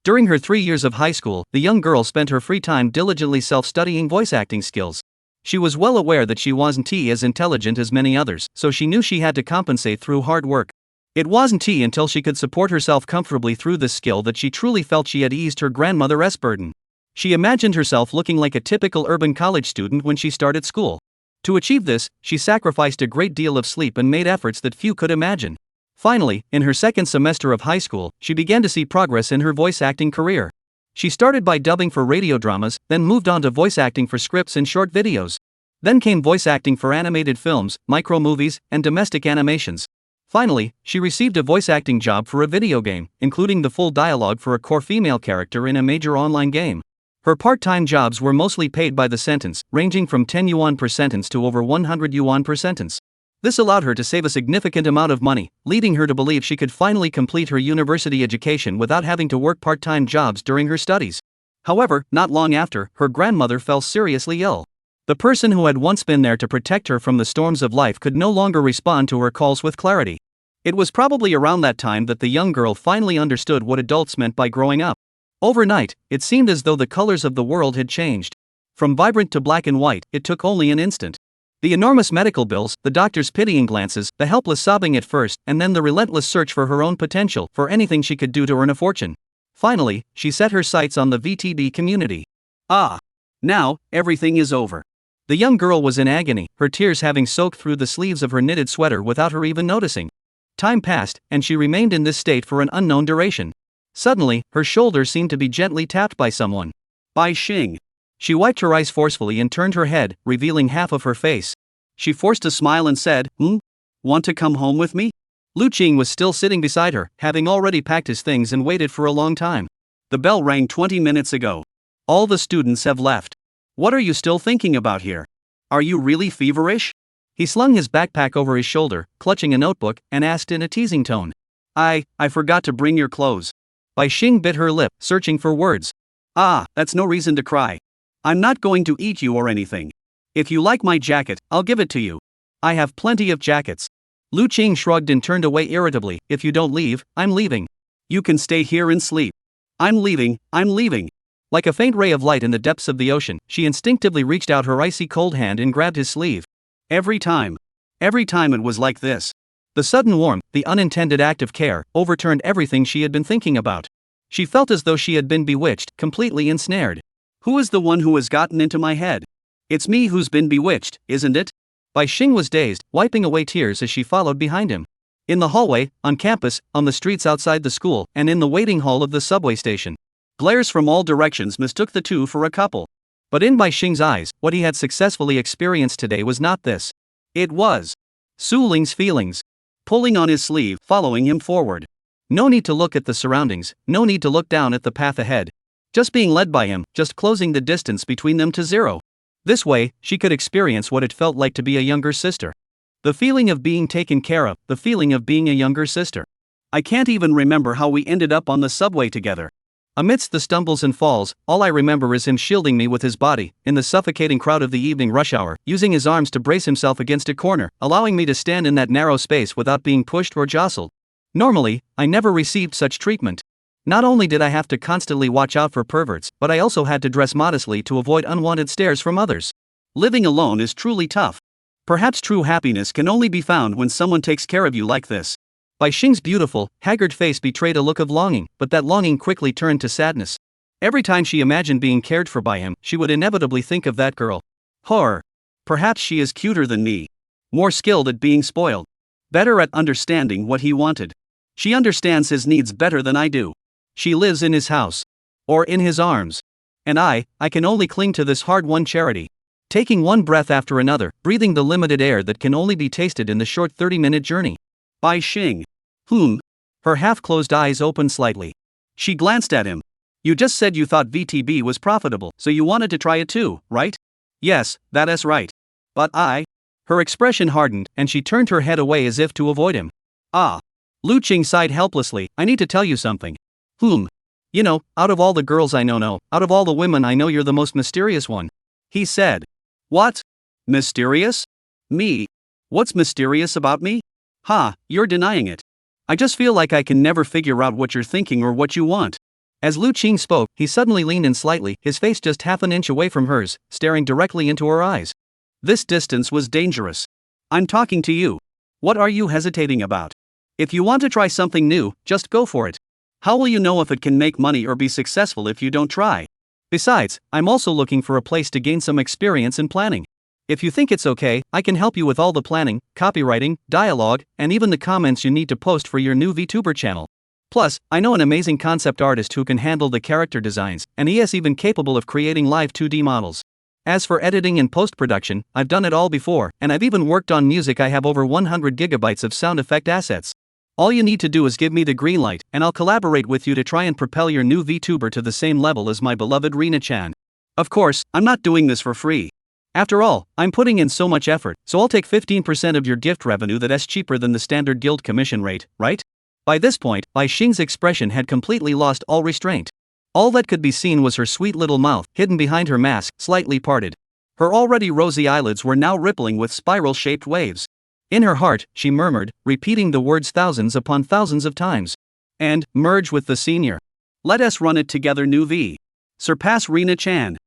During her 3 years of high school, the young girl spent her free time diligently self-studying voice acting skills. She was well aware that she wasn't as intelligent as many others, so she knew she had to compensate through hard work. It wasn't until she could support herself comfortably through this skill that she truly felt she had eased her grandmother's burden. She imagined herself looking like a typical urban college student when she started school. To achieve this, she sacrificed a great deal of sleep and made efforts that few could imagine. Finally, in her second semester of high school, she began to see progress in her voice acting career. She started by dubbing for radio dramas, then moved on to voice acting for scripts and short videos. Then came voice acting for animated films, micro-movies, and domestic animations. Finally, she received a voice acting job for a video game, including the full dialogue for a core female character in a major online game. Her part-time jobs were mostly paid by the sentence, ranging from 10 yuan per sentence to over 100 yuan per sentence. This allowed her to save a significant amount of money, leading her to believe she could finally complete her university education without having to work part-time jobs during her studies. However, not long after, her grandmother fell seriously ill. The person who had once been there to protect her from the storms of life could no longer respond to her calls with clarity. It was probably around that time that the young girl finally understood what adults meant by growing up. Overnight, it seemed as though the colors of the world had changed. From vibrant to black and white, it took only an instant. The enormous medical bills, the doctor's pitying glances, the helpless sobbing at first, and then the relentless search for her own potential, for anything she could do to earn a fortune. Finally, she set her sights on the VTB community. Ah! Now, everything is over. The young girl was in agony, her tears having soaked through the sleeves of her knitted sweater without her even noticing. Time passed, and she remained in this state for an unknown duration. Suddenly, her shoulder seemed to be gently tapped by someone. By Xing. She wiped her eyes forcefully and turned her head, revealing half of her face. She forced a smile and said, Want to come home with me? Lu Qing was still sitting beside her, having already packed his things and waited for a long time. The bell rang 20 minutes ago. All the students have left. What are you still thinking about here? Are you really feverish? He slung his backpack over his shoulder, clutching a notebook, and asked in a teasing tone. I forgot to bring your clothes. Bai Xing bit her lip, searching for words. Ah, that's no reason to cry. I'm not going to eat you or anything. If you like my jacket, I'll give it to you. I have plenty of jackets. Lu Qing shrugged and turned away irritably. If you don't leave, I'm leaving. You can stay here and sleep. I'm leaving. Like a faint ray of light in the depths of the ocean, she instinctively reached out her icy cold hand and grabbed his sleeve. Every time it was like this. The sudden warmth, the unintended act of care, overturned everything she had been thinking about. She felt as though she had been bewitched, completely ensnared. Who is the one who has gotten into my head? It's me who's been bewitched, isn't it? Bai Xing was dazed, wiping away tears as she followed behind him. In the hallway, on campus, on the streets outside the school, and in the waiting hall of the subway station. Glares from all directions mistook the two for a couple. But in Bai Xing's eyes, what he had successfully experienced today was not this. It was Su Ling's feelings. Pulling on his sleeve, following him forward. No need to look at the surroundings, no need to look down at the path ahead. Just being led by him, just closing the distance between them to zero. This way, she could experience what it felt like to be a younger sister. The feeling of being taken care of, the feeling of being a younger sister. I can't even remember how we ended up on the subway together. Amidst the stumbles and falls, all I remember is him shielding me with his body, in the suffocating crowd of the evening rush hour, using his arms to brace himself against a corner, allowing me to stand in that narrow space without being pushed or jostled. Normally, I never received such treatment. Not only did I have to constantly watch out for perverts, but I also had to dress modestly to avoid unwanted stares from others. Living alone is truly tough. Perhaps true happiness can only be found when someone takes care of you like this. Bai Xing's beautiful, haggard face betrayed a look of longing, but that longing quickly turned to sadness. Every time she imagined being cared for by him, she would inevitably think of that girl. Horror. Perhaps she is cuter than me. More skilled at being spoiled. Better at understanding what he wanted. She understands his needs better than I do. She lives in his house. Or in his arms. And I can only cling to this hard-won charity. Taking one breath after another, breathing the limited air that can only be tasted in the short 30-minute journey. Bai Xing. Her half-closed eyes opened slightly. She glanced at him. You just said you thought VTB was profitable, so you wanted to try it too, right? Yes, that is right. But Her expression hardened, and she turned her head away as if to avoid him. Lu Qing sighed helplessly. I need to tell you something. You know, out of all the girls I know, out of all the women I know, you're the most mysterious one. He said. What? Mysterious? Me? What's mysterious about me? You're denying it. I just feel like I can never figure out what you're thinking or what you want. As Lu Qing spoke, he suddenly leaned in slightly, his face just half an inch away from hers, staring directly into her eyes. This distance was dangerous. I'm talking to you. What are you hesitating about? If you want to try something new, just go for it. How will you know if it can make money or be successful if you don't try? Besides, I'm also looking for a place to gain some experience in planning. If you think it's okay, I can help you with all the planning, copywriting, dialogue, and even the comments you need to post for your new VTuber channel. Plus, I know an amazing concept artist who can handle the character designs, and he is even capable of creating live 2D models. As for editing and post-production, I've done it all before, and I've even worked on music. I have over 100 gigabytes of sound effect assets. All you need to do is give me the green light, and I'll collaborate with you to try and propel your new VTuber to the same level as my beloved Rina-chan. Of course, I'm not doing this for free. After all, I'm putting in so much effort, so I'll take 15% of your gift revenue. That's cheaper than the standard guild commission rate, right? By this point, Bai Xing's expression had completely lost all restraint. All that could be seen was her sweet little mouth, hidden behind her mask, slightly parted. Her already rosy eyelids were now rippling with spiral-shaped waves. In her heart, she murmured, repeating the words thousands upon thousands of times. And, merge with the senior. Let us run it together, new V. Surpass Rina-chan.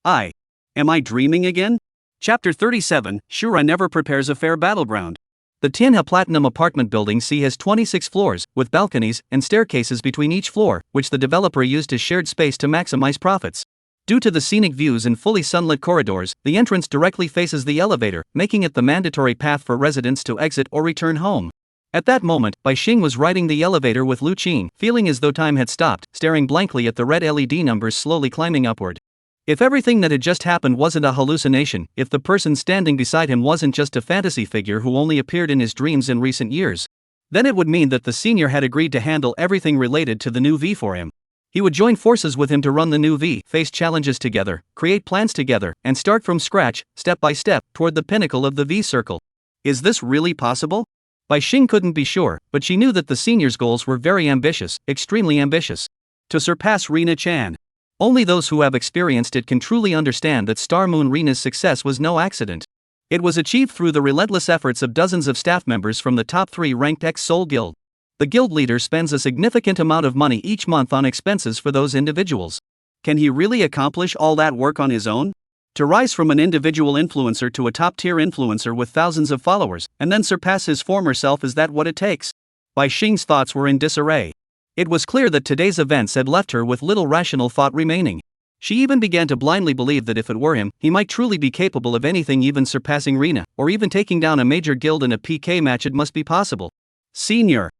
Am I dreaming again? Chapter 37, Shura never prepares a fair battleground. The Manhwa Platinum apartment building C has 26 floors, with balconies and staircases between each floor, which the developer used as shared space to maximize profits. Due to the scenic views and fully sunlit corridors, the entrance directly faces the elevator, making it the mandatory path for residents to exit or return home. At that moment, Bai Xing was riding the elevator with Lu Qing, feeling as though time had stopped, staring blankly at the red LED numbers slowly climbing upward. If everything that had just happened wasn't a hallucination, if the person standing beside him wasn't just a fantasy figure who only appeared in his dreams in recent years, then it would mean that the senior had agreed to handle everything related to the new V for him. He would join forces with him to run the new V, face challenges together, create plans together, and start from scratch, step by step, toward the pinnacle of the V circle. Is this really possible? Bai Xing couldn't be sure, but she knew that the senior's goals were very ambitious, extremely ambitious. To surpass Rina Chan. Only those who have experienced it can truly understand that Star Moon Rina's success was no accident. It was achieved through the relentless efforts of dozens of staff members from the top 3 ranked ex-Soul Guild. The guild leader spends a significant amount of money each month on expenses for those individuals. Can he really accomplish all that work on his own? To rise from an individual influencer to a top-tier influencer with thousands of followers, and then surpass his former self, is that what it takes? Bai Xing's thoughts were in disarray. It was clear that today's events had left her with little rational thought remaining. She even began to blindly believe that if it were him, he might truly be capable of anything, even surpassing Rina, or even taking down a major guild in a PK match. It must be possible. Senior.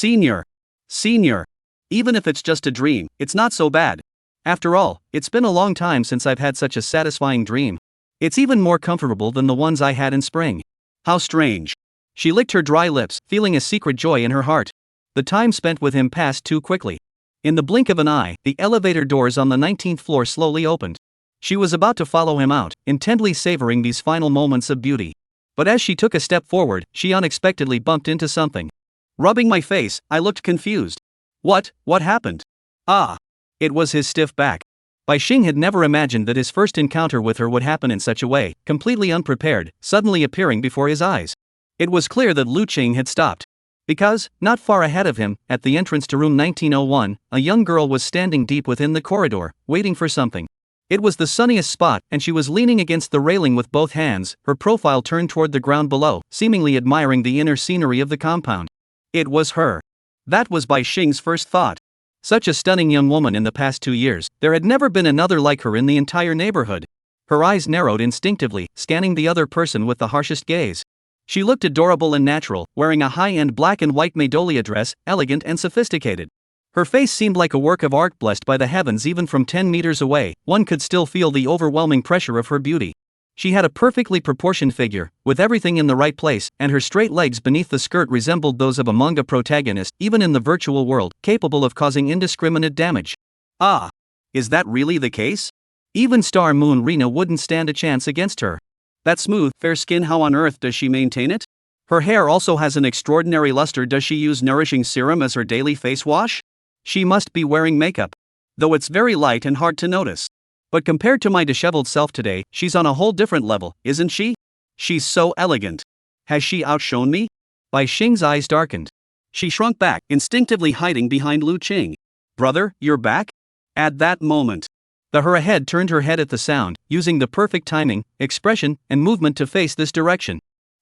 Even if it's just a dream, it's not so bad. After all, it's been a long time since I've had such a satisfying dream. It's even more comfortable than the ones I had in spring. How strange. She licked her dry lips, feeling a secret joy in her heart. The time spent with him passed too quickly. In the blink of an eye, the elevator doors on the 19th floor slowly opened. She was about to follow him out, intently savoring these final moments of beauty. But as she took a step forward, she unexpectedly bumped into something. Rubbing my face, I looked confused. What happened? It was his stiff back. Bai Xing had never imagined that his first encounter with her would happen in such a way, completely unprepared, suddenly appearing before his eyes. It was clear that Lu Qing had stopped. Because, not far ahead of him, at the entrance to room 1901, a young girl was standing deep within the corridor, waiting for something. It was the sunniest spot, and she was leaning against the railing with both hands, her profile turned toward the ground below, seemingly admiring the inner scenery of the compound. It was her. That was Bai Xing's first thought. Such a stunning young woman in the past 2 years, there had never been another like her in the entire neighborhood. Her eyes narrowed instinctively, scanning the other person with the harshest gaze. She looked adorable and natural, wearing a high-end black and white Magnolia dress, elegant and sophisticated. Her face seemed like a work of art blessed by the heavens. Even from 10 meters away, one could still feel the overwhelming pressure of her beauty. She had a perfectly proportioned figure, with everything in the right place, and her straight legs beneath the skirt resembled those of a manga protagonist, even in the virtual world, capable of causing indiscriminate damage. Is that really the case? Even Star Moon Rina wouldn't stand a chance against her. That smooth, fair skin, how on earth does she maintain it? Her hair also has an extraordinary luster. Does she use nourishing serum as her daily face wash? She must be wearing makeup. Though it's very light and hard to notice. But compared to my disheveled self today, she's on a whole different level, isn't she? She's so elegant. Has she outshone me? Bai Xing's eyes darkened. She shrunk back, instinctively hiding behind Lu Qing. Brother, you're back? At that moment, her ahead turned her head at the sound, using the perfect timing, expression, and movement to face this direction.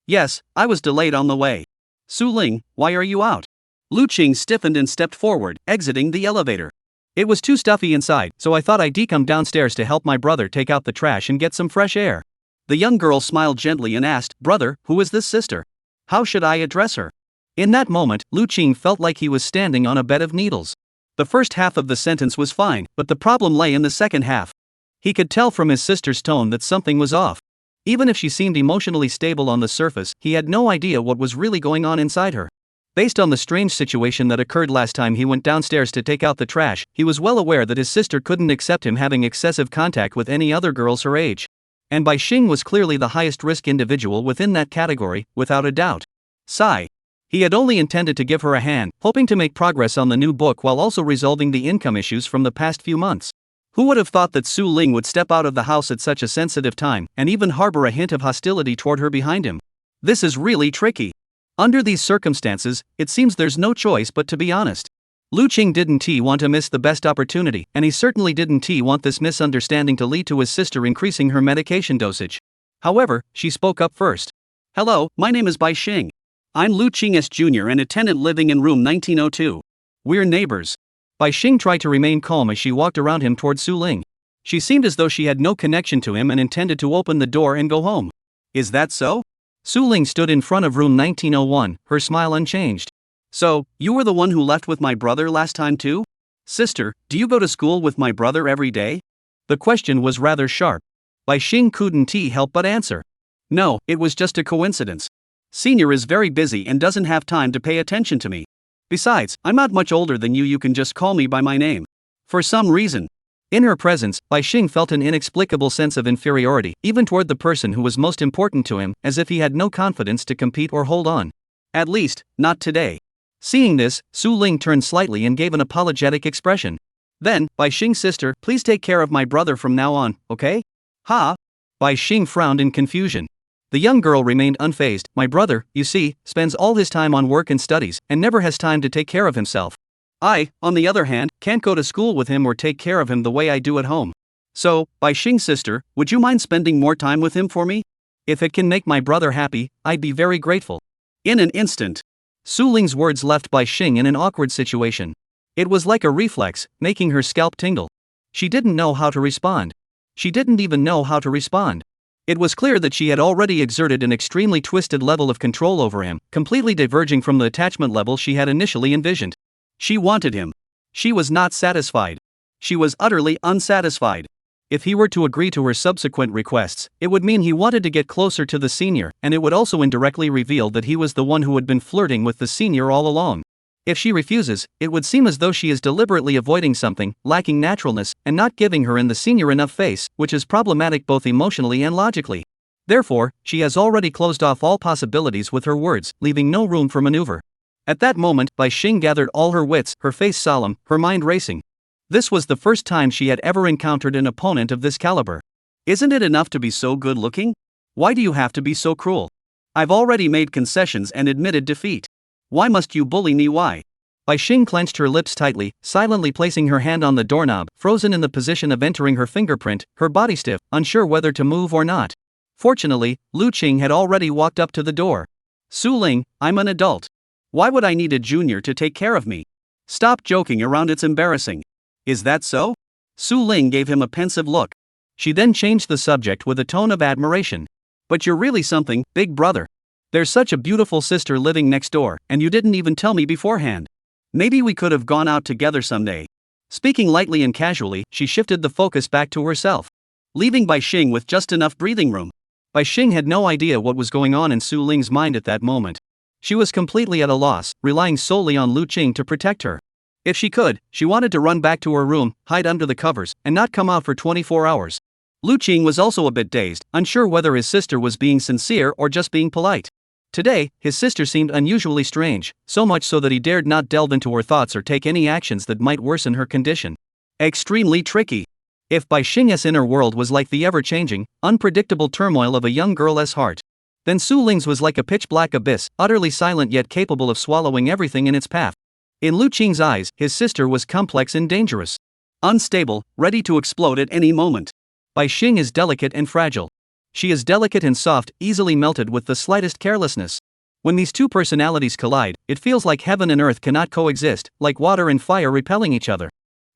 Yes, I was delayed on the way. Su Ling, why are you out? Lu Qing stiffened and stepped forward, exiting the elevator. It was too stuffy inside, so I thought I'd come downstairs to help my brother take out the trash and get some fresh air. The young girl smiled gently and asked, Brother, who is this sister? How should I address her? In that moment, Lu Qing felt like he was standing on a bed of needles. The first half of the sentence was fine, but the problem lay in the second half. He could tell from his sister's tone that something was off. Even if she seemed emotionally stable on the surface, he had no idea what was really going on inside her. Based on the strange situation that occurred last time he went downstairs to take out the trash, he was well aware that his sister couldn't accept him having excessive contact with any other girls her age. And Bai Xing was clearly the highest risk individual within that category, without a doubt. Sigh. He had only intended to give her a hand, hoping to make progress on the new book while also resolving the income issues from the past few months. Who would have thought that Su Ling would step out of the house at such a sensitive time, and even harbor a hint of hostility toward her behind him? This is really tricky. Under these circumstances, it seems there's no choice but to be honest. Lu Qing didn't want to miss the best opportunity, and he certainly didn't want this misunderstanding to lead to his sister increasing her medication dosage. However, she spoke up first. Hello, my name is Bai Xing. I'm Lu Qing's junior and a tenant living in room 1902. We're neighbors. Bai Xing tried to remain calm as she walked around him toward Su Ling. She seemed as though she had no connection to him and intended to open the door and go home. Is that so? Su Ling stood in front of room 1901, her smile unchanged. So, you were the one who left with my brother last time too? Sister, do you go to school with my brother every day? The question was rather sharp. Bai Xing couldn't help but answer. No, it was just a coincidence. Senior is very busy and doesn't have time to pay attention to me. Besides, I'm not much older than you can just call me by my name. For some reason. In her presence, Bai Xing felt an inexplicable sense of inferiority, even toward the person who was most important to him, as if he had no confidence to compete or hold on. At least, not today. Seeing this, Su Ling turned slightly and gave an apologetic expression. Then, Bai Xing's sister, please take care of my brother from now on, okay? Ha! Bai Xing frowned in confusion. The young girl remained unfazed. My brother, you see, spends all his time on work and studies, and never has time to take care of himself. I, on the other hand, can't go to school with him or take care of him the way I do at home. So, Bai Xing's sister, would you mind spending more time with him for me? If it can make my brother happy, I'd be very grateful. In an instant, Su Ling's words left Bai Xing in an awkward situation. It was like a reflex, making her scalp tingle. She didn't know how to respond. She didn't even know how to respond. It was clear that she had already exerted an extremely twisted level of control over him, completely diverging from the attachment level she had initially envisioned. She wanted him. She was not satisfied. She was utterly unsatisfied. If he were to agree to her subsequent requests, it would mean he wanted to get closer to the senior, and it would also indirectly reveal that he was the one who had been flirting with the senior all along. If she refuses, it would seem as though she is deliberately avoiding something, lacking naturalness, and not giving her and the senior enough face, which is problematic both emotionally and logically. Therefore, she has already closed off all possibilities with her words, leaving no room for maneuver. At that moment, Bai Xing gathered all her wits, her face solemn, her mind racing. This was the first time she had ever encountered an opponent of this caliber. Isn't it enough to be so good looking? Why do you have to be so cruel? I've already made concessions and admitted defeat. Why must you bully me? Why? Bai Xing clenched her lips tightly, silently placing her hand on the doorknob, frozen in the position of entering her fingerprint, her body stiff, unsure whether to move or not. Fortunately, Lu Qing had already walked up to the door. Su Ling, I'm an adult. Why would I need a junior to take care of me? Stop joking around, it's embarrassing. Is that so? Su Ling gave him a pensive look. She then changed the subject with a tone of admiration. But you're really something, big brother. There's such a beautiful sister living next door, and you didn't even tell me beforehand. Maybe we could have gone out together someday. Speaking lightly and casually, she shifted the focus back to herself, leaving Bai Xing with just enough breathing room. Bai Xing had no idea what was going on in Su Ling's mind at that moment. She was completely at a loss, relying solely on Lu Qing to protect her. If she could, she wanted to run back to her room, hide under the covers, and not come out for 24 hours. Lu Qing was also a bit dazed, unsure whether his sister was being sincere or just being polite. Today, his sister seemed unusually strange, so much so that he dared not delve into her thoughts or take any actions that might worsen her condition. Extremely tricky. If Bai Xing's inner world was like the ever-changing, unpredictable turmoil of a young girl's heart, then Su Ling's was like a pitch-black abyss, utterly silent yet capable of swallowing everything in its path. In Lu Qing's eyes, his sister was complex and dangerous. Unstable, ready to explode at any moment. Bai Xing is delicate and fragile. She is delicate and soft, easily melted with the slightest carelessness. When these two personalities collide, it feels like heaven and earth cannot coexist, like water and fire repelling each other.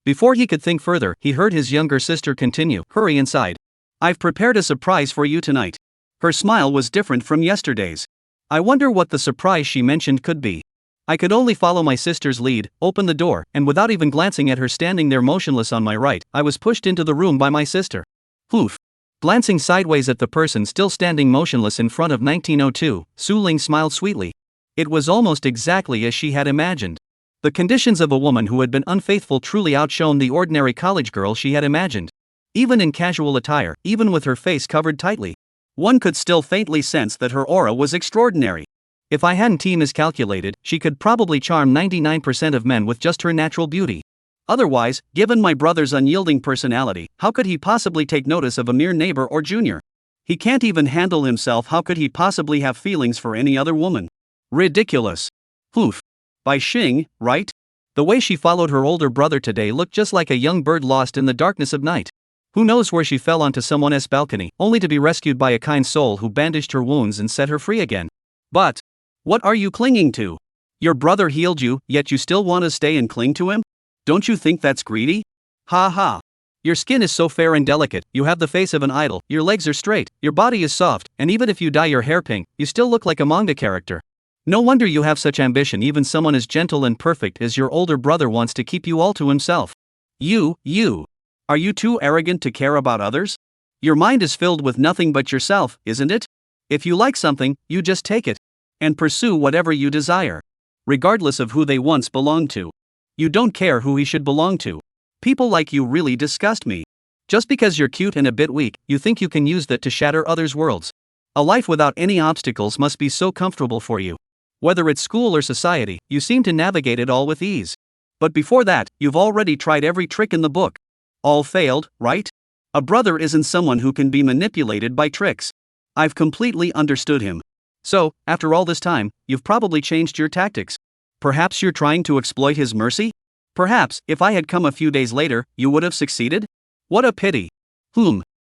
Before he could think further, he heard his younger sister continue, "Hurry inside. I've prepared a surprise for you tonight." Her smile was different from yesterday's. I wonder what the surprise she mentioned could be. I could only follow my sister's lead, open the door, and without even glancing at her standing there motionless on my right, I was pushed into the room by my sister. Poof. Glancing sideways at the person still standing motionless in front of 1902, Su Ling smiled sweetly. It was almost exactly as she had imagined. The conditions of a woman who had been unfaithful truly outshone the ordinary college girl she had imagined. Even in casual attire, even with her face covered tightly, one could still faintly sense that her aura was extraordinary. If I hadn't miscalculated, she could probably charm 99% of men with just her natural beauty. Otherwise, given my brother's unyielding personality, how could he possibly take notice of a mere neighbor or junior? He can't even handle himself, how could he possibly have feelings for any other woman? Ridiculous. Poof. Bai Xing, right? The way she followed her older brother today looked just like a young bird lost in the darkness of night. Who knows where she fell onto someone else's balcony, only to be rescued by a kind soul who bandaged her wounds and set her free again. But what are you clinging to? Your brother healed you, yet you still want to stay and cling to him? Don't you think that's greedy? Ha ha. Your skin is so fair and delicate, you have the face of an idol, your legs are straight, your body is soft, and even if you dye your hair pink, you still look like a manga character. No wonder you have such ambition. Even someone as gentle and perfect as your older brother wants to keep you all to himself. You. Are you too arrogant to care about others? Your mind is filled with nothing but yourself, isn't it? If you like something, you just take it. And pursue whatever you desire. Regardless of who they once belonged to. You don't care who he should belong to. People like you really disgust me. Just because you're cute and a bit weak, you think you can use that to shatter others' worlds. A life without any obstacles must be so comfortable for you. Whether it's school or society, you seem to navigate it all with ease. But before that, you've already tried every trick in the book. All failed, right? A brother isn't someone who can be manipulated by tricks. I've completely understood him. So, after all this time, you've probably changed your tactics. Perhaps you're trying to exploit his mercy? Perhaps, if I had come a few days later, you would have succeeded? What a pity.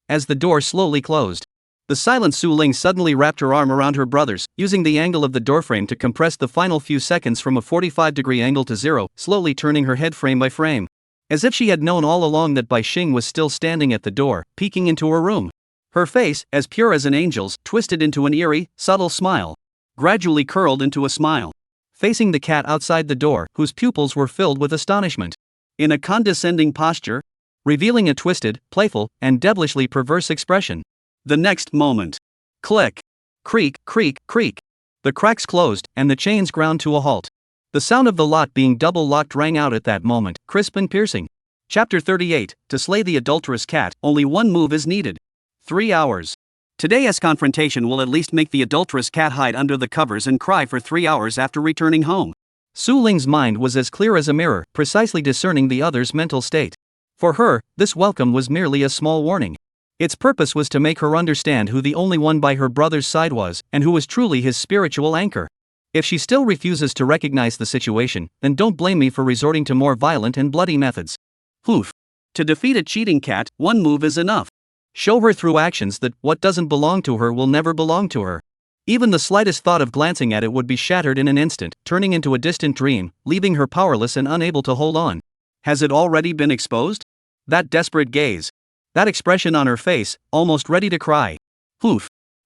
As the door slowly closed. The silent Su Ling suddenly wrapped her arm around her brother's, using the angle of the doorframe to compress the final few seconds from a 45-degree angle to 0, slowly turning her head frame by frame. As if she had known all along that Bai Xing was still standing at the door, peeking into her room. Her face, as pure as an angel's, twisted into an eerie, subtle smile. Gradually curled into a smile. Facing the cat outside the door, whose pupils were filled with astonishment. In a condescending posture, revealing a twisted, playful, and devilishly perverse expression. The next moment. Click. Creak, creak, creak. The cracks closed, and the chains ground to a halt. The sound of the lot being double-locked rang out at that moment, crisp and piercing. Chapter 38, To slay the adulterous cat, only one move is needed. 3 hours. Today's confrontation will at least make the adulterous cat hide under the covers and cry for 3 hours after returning home. Su Ling's mind was as clear as a mirror, precisely discerning the other's mental state. For her, this welcome was merely a small warning. Its purpose was to make her understand who the only one by her brother's side was, and who was truly his spiritual anchor. If she still refuses to recognize the situation, then don't blame me for resorting to more violent and bloody methods. To defeat a cheating cat, one move is enough. Show her through actions that what doesn't belong to her will never belong to her. Even the slightest thought of glancing at it would be shattered in an instant, turning into a distant dream, leaving her powerless and unable to hold on. Has it already been exposed? That desperate gaze. That expression on her face, almost ready to cry.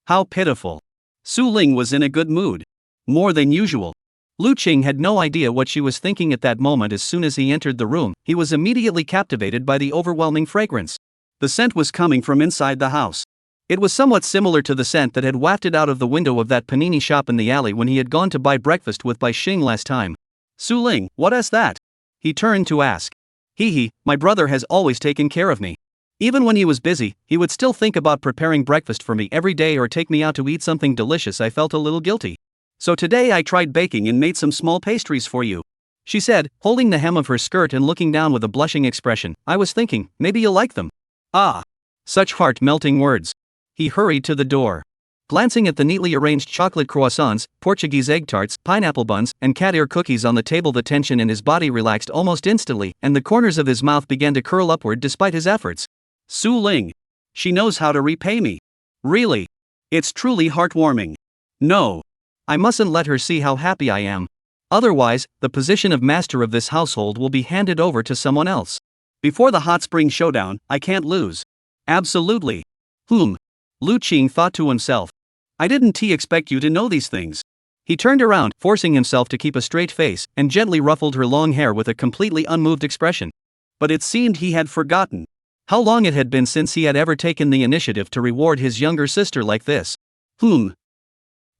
How pitiful. Su Ling was in a good mood. More than usual. Lu Qing had no idea what she was thinking at that moment. As soon as he entered the room, he was immediately captivated by the overwhelming fragrance. The scent was coming from inside the house. It was somewhat similar to the scent that had wafted out of the window of that panini shop in the alley when he had gone to buy breakfast with Bai Xing last time. Su Ling, what is that? He turned to ask. My brother has always taken care of me. Even when he was busy, he would still think about preparing breakfast for me every day or take me out to eat something delicious. I felt a little guilty. So today I tried baking and made some small pastries for you. She said, holding the hem of her skirt and looking down with a blushing expression. I was thinking, maybe you'll like them. Ah! Such heart-melting words. He hurried to the door. Glancing at the neatly arranged chocolate croissants, Portuguese egg tarts, pineapple buns, and cat ear cookies on the table, the tension in his body relaxed almost instantly, and the corners of his mouth began to curl upward despite his efforts. Su Ling. She knows how to repay me. Really. It's truly heartwarming. No. I mustn't let her see how happy I am. Otherwise, the position of master of this household will be handed over to someone else. Before the hot spring showdown, I can't lose. Absolutely. Lu Qing thought to himself. I didn't expect you to know these things. He turned around, forcing himself to keep a straight face, and gently ruffled her long hair with a completely unmoved expression. But it seemed he had forgotten how long it had been since he had ever taken the initiative to reward his younger sister like this.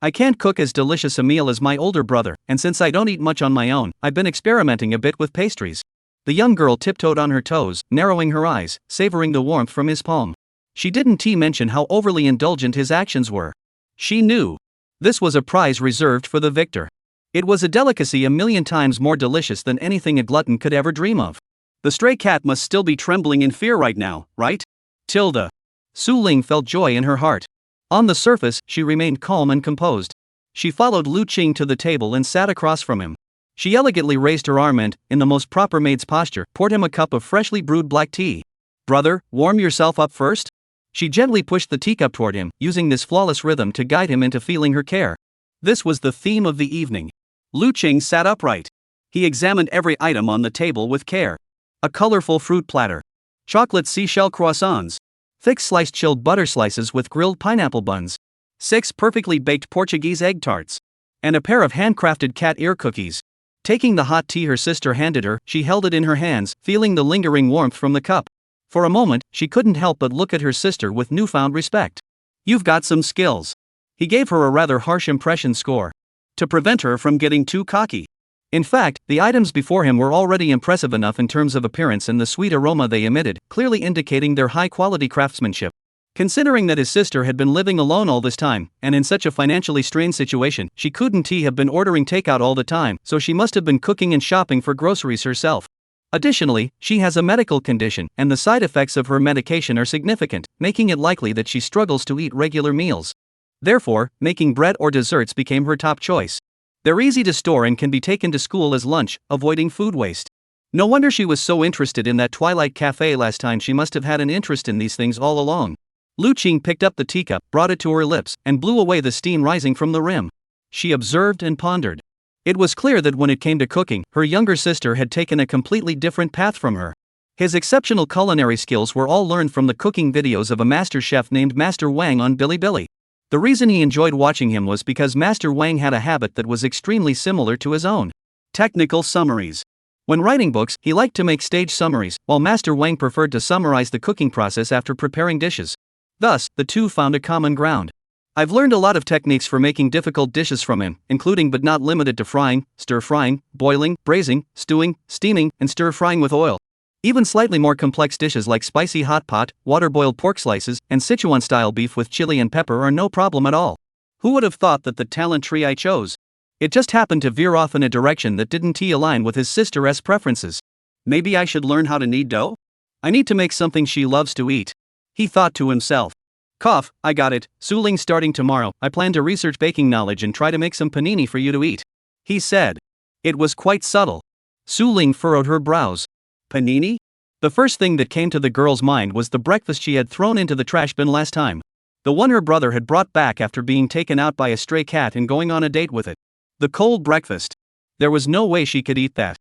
I can't cook as delicious a meal as my older brother, and since I don't eat much on my own, I've been experimenting a bit with pastries. The young girl tiptoed on her toes, narrowing her eyes, savoring the warmth from his palm. She didn't mention how overly indulgent his actions were. She knew. This was a prize reserved for the victor. It was a delicacy a million times more delicious than anything a glutton could ever dream of. The stray cat must still be trembling in fear right now, right? Su Ling felt joy in her heart. On the surface, she remained calm and composed. She followed Lu Qing to the table and sat across from him. She elegantly raised her arm and, in the most proper maid's posture, poured him a cup of freshly brewed black tea. "Brother, warm yourself up first?" She gently pushed the teacup toward him, using this flawless rhythm to guide him into feeling her care. This was the theme of the evening. Lu Qing sat upright. He examined every item on the table with care. A colorful fruit platter. Chocolate seashell croissants. Thick sliced chilled butter slices with grilled pineapple buns. 6 perfectly baked Portuguese egg tarts. And a pair of handcrafted cat ear cookies. Taking the hot tea her sister handed her, she held it in her hands, feeling the lingering warmth from the cup. For a moment, she couldn't help but look at her sister with newfound respect. "You've got some skills." He gave her a rather harsh impression score. To prevent her from getting too cocky. In fact, the items before him were already impressive enough in terms of appearance and the sweet aroma they emitted, clearly indicating their high-quality craftsmanship. Considering that his sister had been living alone all this time, and in such a financially strained situation, she couldn't have been ordering takeout all the time, so she must have been cooking and shopping for groceries herself. Additionally, she has a medical condition, and the side effects of her medication are significant, making it likely that she struggles to eat regular meals. Therefore, making bread or desserts became her top choice. They're easy to store and can be taken to school as lunch, avoiding food waste. No wonder she was so interested in that Twilight Cafe last time. She must have had an interest in these things all along. Lu Qing picked up the teacup, brought it to her lips, and blew away the steam rising from the rim. She observed and pondered. It was clear that when it came to cooking, her younger sister had taken a completely different path from her. His exceptional culinary skills were all learned from the cooking videos of a master chef named Master Wang on Bilibili. The reason he enjoyed watching him was because Master Wang had a habit that was extremely similar to his own. Technical summaries. When writing books, he liked to make stage summaries, while Master Wang preferred to summarize the cooking process after preparing dishes. Thus, the two found a common ground. "I've learned a lot of techniques for making difficult dishes from him, including but not limited to frying, stir-frying, boiling, braising, stewing, steaming, and stir-frying with oil. Even slightly more complex dishes like spicy hot pot, water-boiled pork slices, and Sichuan-style beef with chili and pepper are no problem at all." Who would have thought that the talent tree I chose? It just happened to veer off in a direction that didn't align with his sister's preferences. Maybe I should learn how to knead dough? I need to make something she loves to eat. He thought to himself. "Cough, I got it, Su Ling. Starting tomorrow, I plan to research baking knowledge and try to make some panini for you to eat," he said. It was quite subtle. Su Ling furrowed her brows. Panini? The first thing that came to the girl's mind was the breakfast she had thrown into the trash bin last time. The one her brother had brought back after being taken out by a stray cat and going on a date with it. The cold breakfast. There was no way she could eat that.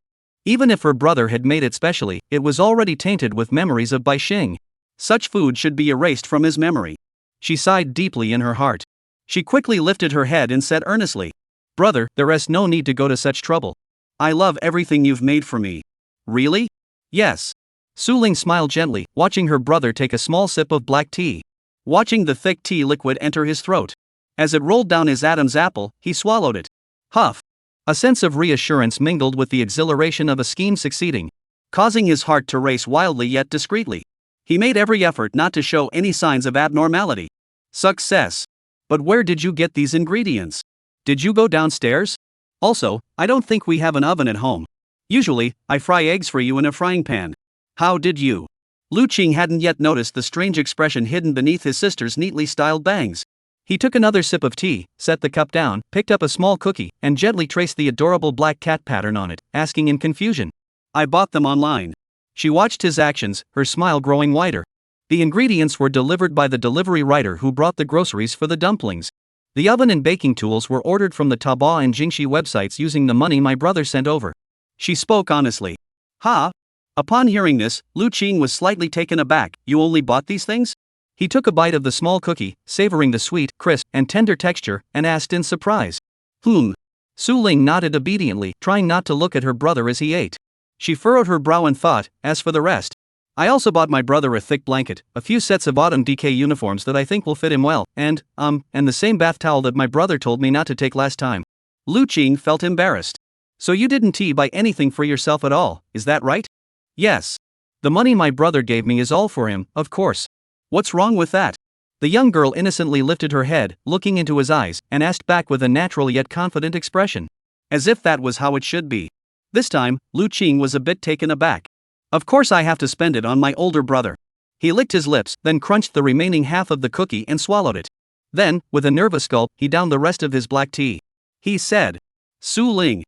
Even if her brother had made it specially, it was already tainted with memories of Bai Xing. Such food should be erased from his memory. She sighed deeply in her heart. She quickly lifted her head and said earnestly, "Brother, there's no need to go to such trouble. I love everything you've made for me." "Really?" "Yes." Su Ling smiled gently, watching her brother take a small sip of black tea. Watching the thick tea liquid enter his throat. As it rolled down his Adam's apple, he swallowed it. Huff. A sense of reassurance mingled with the exhilaration of a scheme succeeding, causing his heart to race wildly yet discreetly. He made every effort not to show any signs of abnormality. Success. "But where did you get these ingredients? Did you go downstairs? Also, I don't think we have an oven at home. Usually, I fry eggs for you in a frying pan. How did you?" Lu Qing hadn't yet noticed the strange expression hidden beneath his sister's neatly styled bangs. He took another sip of tea, set the cup down, picked up a small cookie, and gently traced the adorable black cat pattern on it, asking in confusion, "I bought them online." She watched his actions, her smile growing wider. The ingredients were delivered by the delivery rider who brought the groceries for the dumplings. The oven and baking tools were ordered from the Taobao and Jingxi websites using the money my brother sent over. She spoke honestly. "Ha?" Upon hearing this, Lu Qing was slightly taken aback. "You only bought these things?" He took a bite of the small cookie, savoring the sweet, crisp, and tender texture, and asked in surprise. Su Ling nodded obediently, trying not to look at her brother as he ate. She furrowed her brow and thought, "As for the rest, I also bought my brother a thick blanket, a few sets of autumn DK uniforms that I think will fit him well, and the same bath towel that my brother told me not to take last time." Lu Qing felt embarrassed. "So you didn't buy anything for yourself at all, is that right?" "Yes. The money my brother gave me is all for him, of course. What's wrong with that?" The young girl innocently lifted her head, looking into his eyes, and asked back with a natural yet confident expression. As if that was how it should be. This time, Lu Qing was a bit taken aback. "Of course I have to spend it on my older brother." He licked his lips, then crunched the remaining half of the cookie and swallowed it. Then, with a nervous gulp, he downed the rest of his black tea. He said, "Su Ling.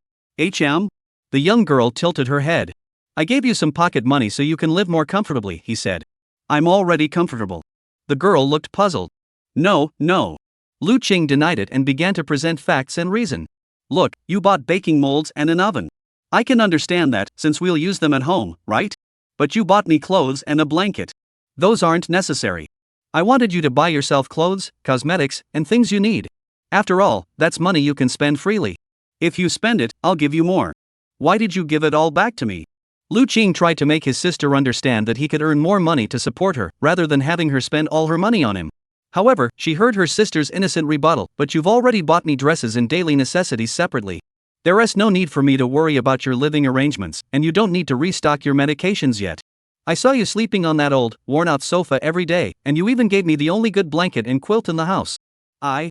The young girl tilted her head. I gave you some pocket money so you can live more comfortably, he said. I'm already comfortable. The girl looked puzzled. No, no. Lu Qing denied it and began to present facts and reason. Look, you bought baking molds and an oven. I can understand that, since we'll use them at home, right? But you bought me clothes and a blanket. Those aren't necessary. I wanted you to buy yourself clothes, cosmetics, and things you need. After all, that's money you can spend freely. If you spend it, I'll give you more. Why did you give it all back to me? Lu Qing tried to make his sister understand that he could earn more money to support her, rather than having her spend all her money on him. However, she heard her sister's innocent rebuttal, but you've already bought me dresses and daily necessities separately. There is no need for me to worry about your living arrangements, and you don't need to restock your medications yet. I saw you sleeping on that old, worn-out sofa every day, and you even gave me the only good blanket and quilt in the house. I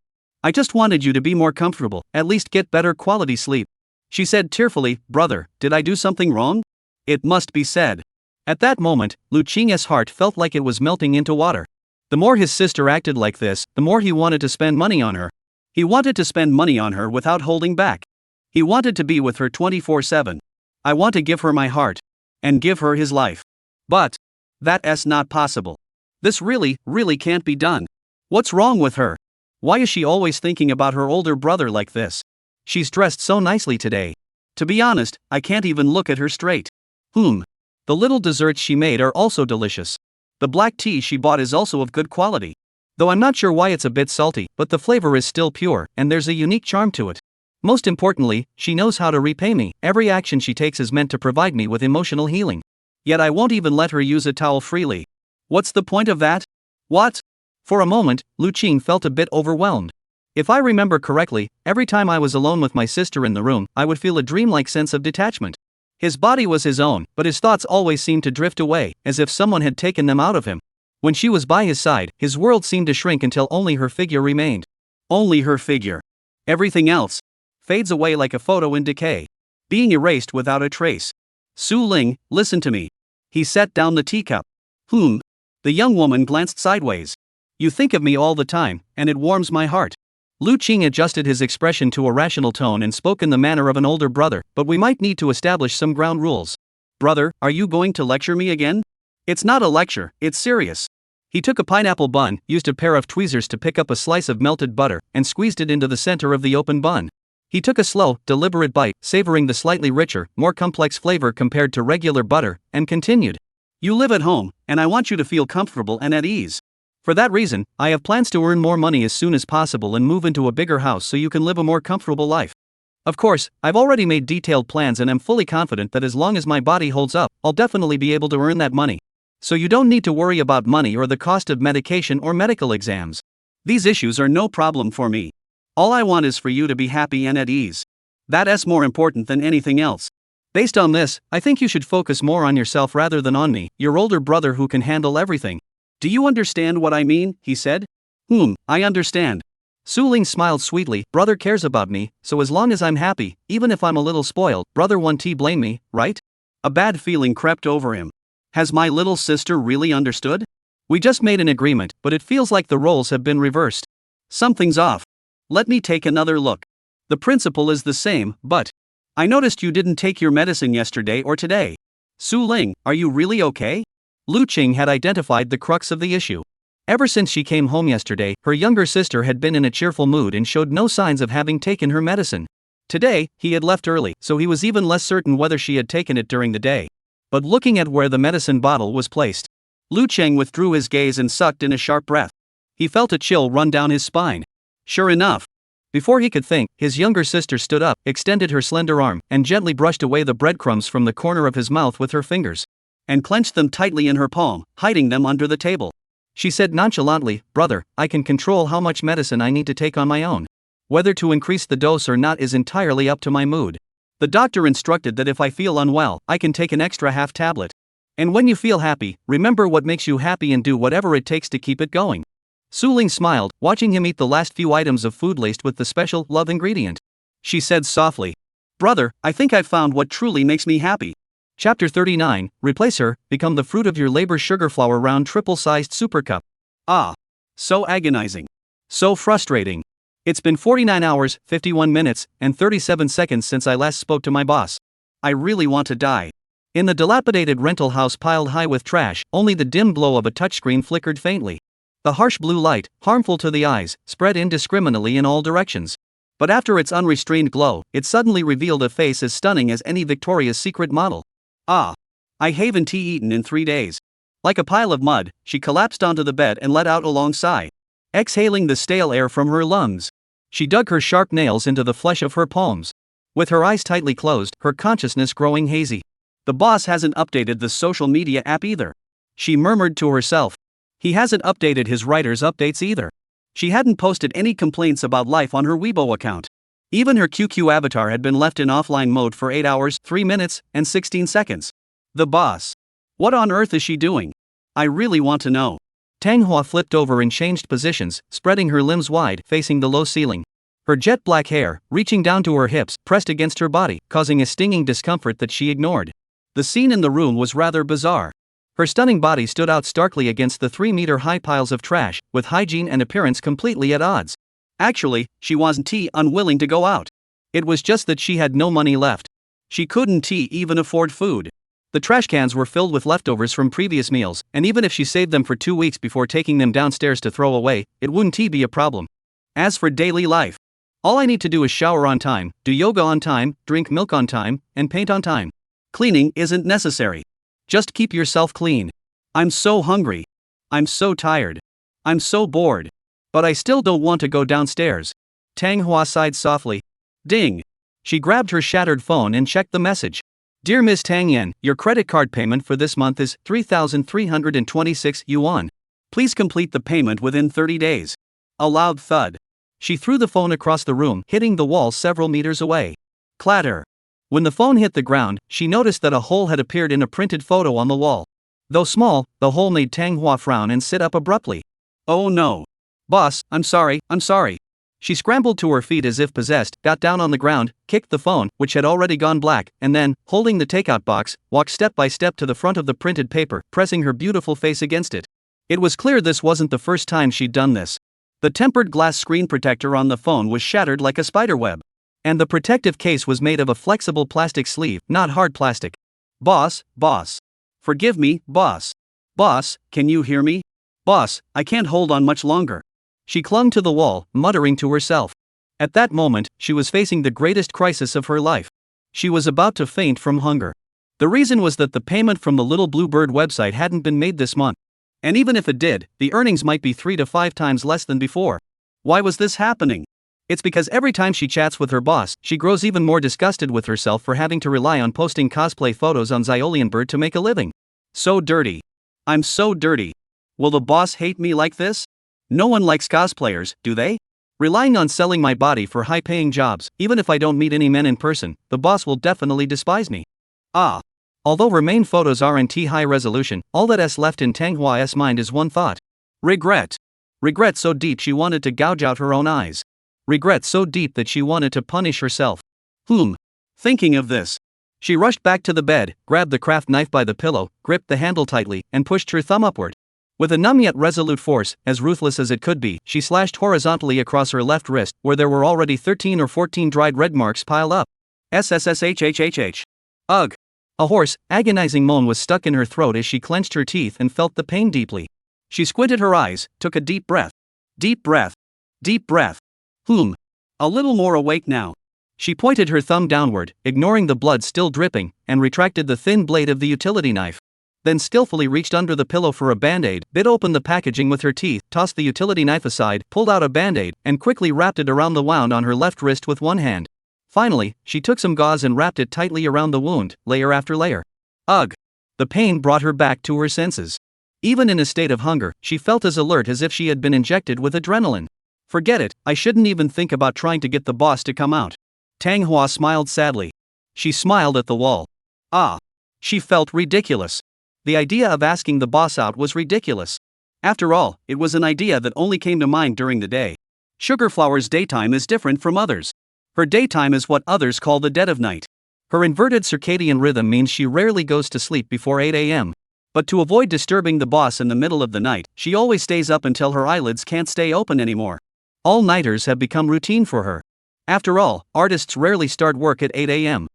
just wanted you to be more comfortable, at least get better quality sleep. She said tearfully, brother, did I do something wrong? It must be said. At that moment, Lu Qing's heart felt like it was melting into water. The more his sister acted like this, the more he wanted to spend money on her. He wanted to spend money on her without holding back. He wanted to be with her 24/7. I want to give her my heart. And give her his life. But that's not possible. This really can't be done. What's wrong with her? Why is she always thinking about her older brother like this? She's dressed so nicely today. To be honest, I can't even look at her straight. The little desserts she made are also delicious. The black tea she bought is also of good quality. Though I'm not sure why it's a bit salty, but the flavor is still pure, and there's a unique charm to it. Most importantly, she knows how to repay me. Every action she takes is meant to provide me with emotional healing. Yet I won't even let her use a towel freely. What's the point of that? What? For a moment, Lu Qing felt a bit overwhelmed. If I remember correctly, every time I was alone with my sister in the room, I would feel a dreamlike sense of detachment. His body was his own, but his thoughts always seemed to drift away, as if someone had taken them out of him. When she was by his side, his world seemed to shrink until only her figure remained. Only her figure. Everything else fades away like a photo in decay, being erased without a trace. Su Ling, listen to me. He set down the teacup. The young woman glanced sideways. You think of me all the time, and it warms my heart. Lu Qing adjusted his expression to a rational tone and spoke in the manner of an older brother, but we might need to establish some ground rules. Brother, are you going to lecture me again? It's not a lecture, it's serious. He took a pineapple bun, used a pair of tweezers to pick up a slice of melted butter, and squeezed it into the center of the open bun. He took a slow, deliberate bite, savoring the slightly richer, more complex flavor compared to regular butter, and continued. You live at home, and I want you to feel comfortable and at ease. For that reason, I have plans to earn more money as soon as possible and move into a bigger house so you can live a more comfortable life. Of course, I've already made detailed plans and am fully confident that as long as my body holds up, I'll definitely be able to earn that money. So you don't need to worry about money or the cost of medication or medical exams. These issues are no problem for me. All I want is for you to be happy and at ease. That's more important than anything else. Based on this, I think you should focus more on yourself rather than on me, your older brother who can handle everything. Do you understand what I mean? He said. I understand. Su Ling smiled sweetly. Brother cares about me, so as long as I'm happy, even if I'm a little spoiled, brother won't blame me, right? A bad feeling crept over him. Has my little sister really understood? We just made an agreement, but it feels like the roles have been reversed. Something's off. Let me take another look. The principle is the same, but I noticed you didn't take your medicine yesterday or today. Su Ling, are you really okay? Lu Qing had identified the crux of the issue. Ever since she came home yesterday, her younger sister had been in a cheerful mood and showed no signs of having taken her medicine. Today, he had left early, so he was even less certain whether she had taken it during the day. But looking at where the medicine bottle was placed, Lu Qing withdrew his gaze and sucked in a sharp breath. He felt a chill run down his spine. Sure enough. Before he could think, his younger sister stood up, extended her slender arm, and gently brushed away the breadcrumbs from the corner of his mouth with her fingers, and clenched them tightly in her palm, hiding them under the table. She said nonchalantly, brother, I can control how much medicine I need to take on my own. Whether to increase the dose or not is entirely up to my mood. The doctor instructed that if I feel unwell, I can take an extra half tablet. And when you feel happy, remember what makes you happy and do whatever it takes to keep it going. Su Ling smiled, watching him eat the last few items of food laced with the special love ingredient. She said softly, brother, I think I've found what truly makes me happy. Chapter 39, Replace her, become the fruit of your labor. Sugar flour round triple-sized super cup. Ah. So agonizing. So frustrating. It's been 49 hours, 51 minutes, and 37 seconds since I last spoke to my boss. I really want to die. In the dilapidated rental house piled high with trash, only the dim glow of a touchscreen flickered faintly. The harsh blue light, harmful to the eyes, spread indiscriminately in all directions. But after its unrestrained glow, it suddenly revealed a face as stunning as any Victoria's Secret model. Ah! I haven't tea eaten in 3 days. Like a pile of mud, she collapsed onto the bed and let out a long sigh, exhaling the stale air from her lungs. She dug her sharp nails into the flesh of her palms. With her eyes tightly closed, her consciousness growing hazy. The boss hasn't updated the social media app either. She murmured to herself. He hasn't updated his writer's updates either. She hadn't posted any complaints about life on her Weibo account. Even her QQ avatar had been left in offline mode for 8 hours, 3 minutes, and 16 seconds. The boss. What on earth is she doing? I really want to know. Manhwa flipped over and changed positions, spreading her limbs wide, facing the low ceiling. Her jet black hair, reaching down to her hips, pressed against her body, causing a stinging discomfort that she ignored. The scene in the room was rather bizarre. Her stunning body stood out starkly against the 3-meter-high piles of trash, with hygiene and appearance completely at odds. Actually, she wasn't unwilling to go out. It was just that she had no money left. She couldn't even afford food. The trash cans were filled with leftovers from previous meals, and even if she saved them for 2 weeks before taking them downstairs to throw away, it wouldn't be a problem. As for daily life, all I need to do is shower on time, do yoga on time, drink milk on time, and paint on time. Cleaning isn't necessary. Just keep yourself clean. I'm so hungry. I'm so tired. I'm so bored. But I still don't want to go downstairs. Manhwa sighed softly. Ding. She grabbed her shattered phone and checked the message. Dear Ms. Tang Yen, your credit card payment for this month is 3,326 yuan. Please complete the payment within 30 days. A loud thud. She threw the phone across the room, hitting the wall several meters away. Clatter. When the phone hit the ground, she noticed that a hole had appeared in a printed photo on the wall. Though small, the hole made Manhwa frown and sit up abruptly. Oh no. Boss, I'm sorry. She scrambled to her feet as if possessed, got down on the ground, kicked the phone, which had already gone black, and then, holding the takeout box, walked step by step to the front of the printed paper, pressing her beautiful face against it. It was clear this wasn't the first time she'd done this. The tempered glass screen protector on the phone was shattered like a spiderweb. And the protective case was made of a flexible plastic sleeve, not hard plastic. Boss. Forgive me, boss. Boss, can you hear me? Boss, I can't hold on much longer. She clung to the wall, muttering to herself. At that moment, she was facing the greatest crisis of her life. She was about to faint from hunger. The reason was that the payment from the Little Blue Bird website hadn't been made this month. And even if it did, the earnings might be 3 to 5 times less than before. Why was this happening? It's because every time she chats with her boss, she grows even more disgusted with herself for having to rely on posting cosplay photos on Xiaolianbird to make a living. So dirty. I'm so dirty. Will the boss hate me like this? No one likes cosplayers, do they? Relying on selling my body for high-paying jobs, even if I don't meet any men in person, the boss will definitely despise me. Ah. Although her main photos aren't high resolution, all that's left in Manhwa's mind is one thought. Regret. Regret so deep she wanted to gouge out her own eyes. Regret so deep that she wanted to punish herself. Thinking of this, she rushed back to the bed, grabbed the craft knife by the pillow, gripped the handle tightly, and pushed her thumb upward. With a numb yet resolute force, as ruthless as it could be, she slashed horizontally across her left wrist, where there were already 13 or 14 dried red marks piled up. SSSHHHH. Ugh. A hoarse, agonizing moan was stuck in her throat as she clenched her teeth and felt the pain deeply. She squinted her eyes, took a deep breath. Deep breath. Deep breath. A little more awake now. She pointed her thumb downward, ignoring the blood still dripping, and retracted the thin blade of the utility knife. Then skillfully reached under the pillow for a band-aid, bit open the packaging with her teeth, tossed the utility knife aside, pulled out a band-aid, and quickly wrapped it around the wound on her left wrist with one hand. Finally, she took some gauze and wrapped it tightly around the wound, layer after layer. Ugh! The pain brought her back to her senses. Even in a state of hunger, she felt as alert as if she had been injected with adrenaline. Forget it, I shouldn't even think about trying to get the boss to come out. Manhwa smiled sadly. She smiled at the wall. Ah. She felt ridiculous. The idea of asking the boss out was ridiculous. After all, it was an idea that only came to mind during the day. Sugarflower's daytime is different from others. Her daytime is what others call the dead of night. Her inverted circadian rhythm means she rarely goes to sleep before 8 a.m. But to avoid disturbing the boss in the middle of the night, she always stays up until her eyelids can't stay open anymore. All-nighters have become routine for her. After all, artists rarely start work at 8 a.m.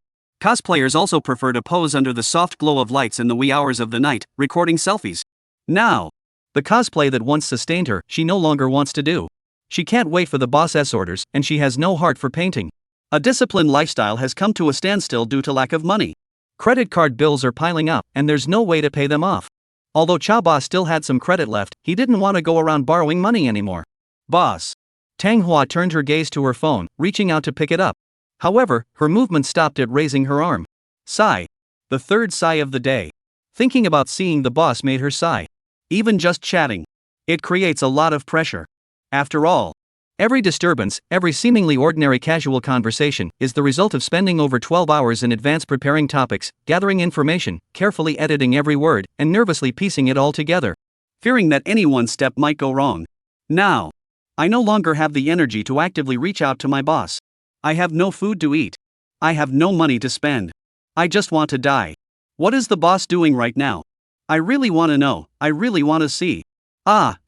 Cosplayers also prefer to pose under the soft glow of lights in the wee hours of the night, recording selfies. Now, the cosplay that once sustained her, she no longer wants to do. She can't wait for the boss's orders, and she has no heart for painting. A disciplined lifestyle has come to a standstill due to lack of money. Credit card bills are piling up, and there's no way to pay them off. Although Cha-Ba still had some credit left, he didn't want to go around borrowing money anymore. Boss. Tang Hua turned her gaze to her phone, reaching out to pick it up. However, her movement stopped at raising her arm. Sigh. The third sigh of the day. Thinking about seeing the boss made her sigh. Even just chatting. It creates a lot of pressure. After all, every disturbance, every seemingly ordinary casual conversation, is the result of spending over 12 hours in advance preparing topics, gathering information, carefully editing every word, and nervously piecing it all together. Fearing that any one step might go wrong. Now, I no longer have the energy to actively reach out to my boss. I have no food to eat. I have no money to spend. I just want to die. What is the boss doing right now? I really want to know, I really want to see.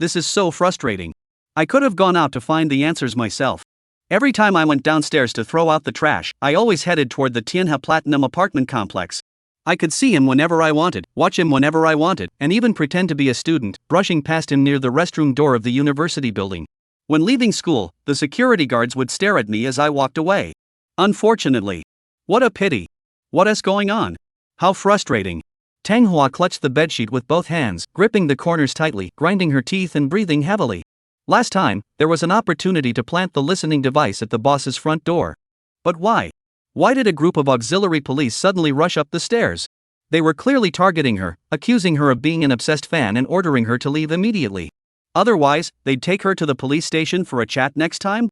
This is so frustrating. I could have gone out to find the answers myself. Every time I went downstairs to throw out the trash, I always headed toward the Tianhe Platinum apartment complex. I could see him whenever I wanted, watch him whenever I wanted, and even pretend to be a student, brushing past him near the restroom door of the university building. When leaving school, the security guards would stare at me as I walked away. Unfortunately. What a pity. What is going on? How frustrating. Tang Hua clutched the bedsheet with both hands, gripping the corners tightly, grinding her teeth and breathing heavily. Last time, there was an opportunity to plant the listening device at the boss's front door. But why? Why did a group of auxiliary police suddenly rush up the stairs? They were clearly targeting her, accusing her of being an obsessed fan and ordering her to leave immediately. Otherwise, they'd take her to the police station for a chat next time?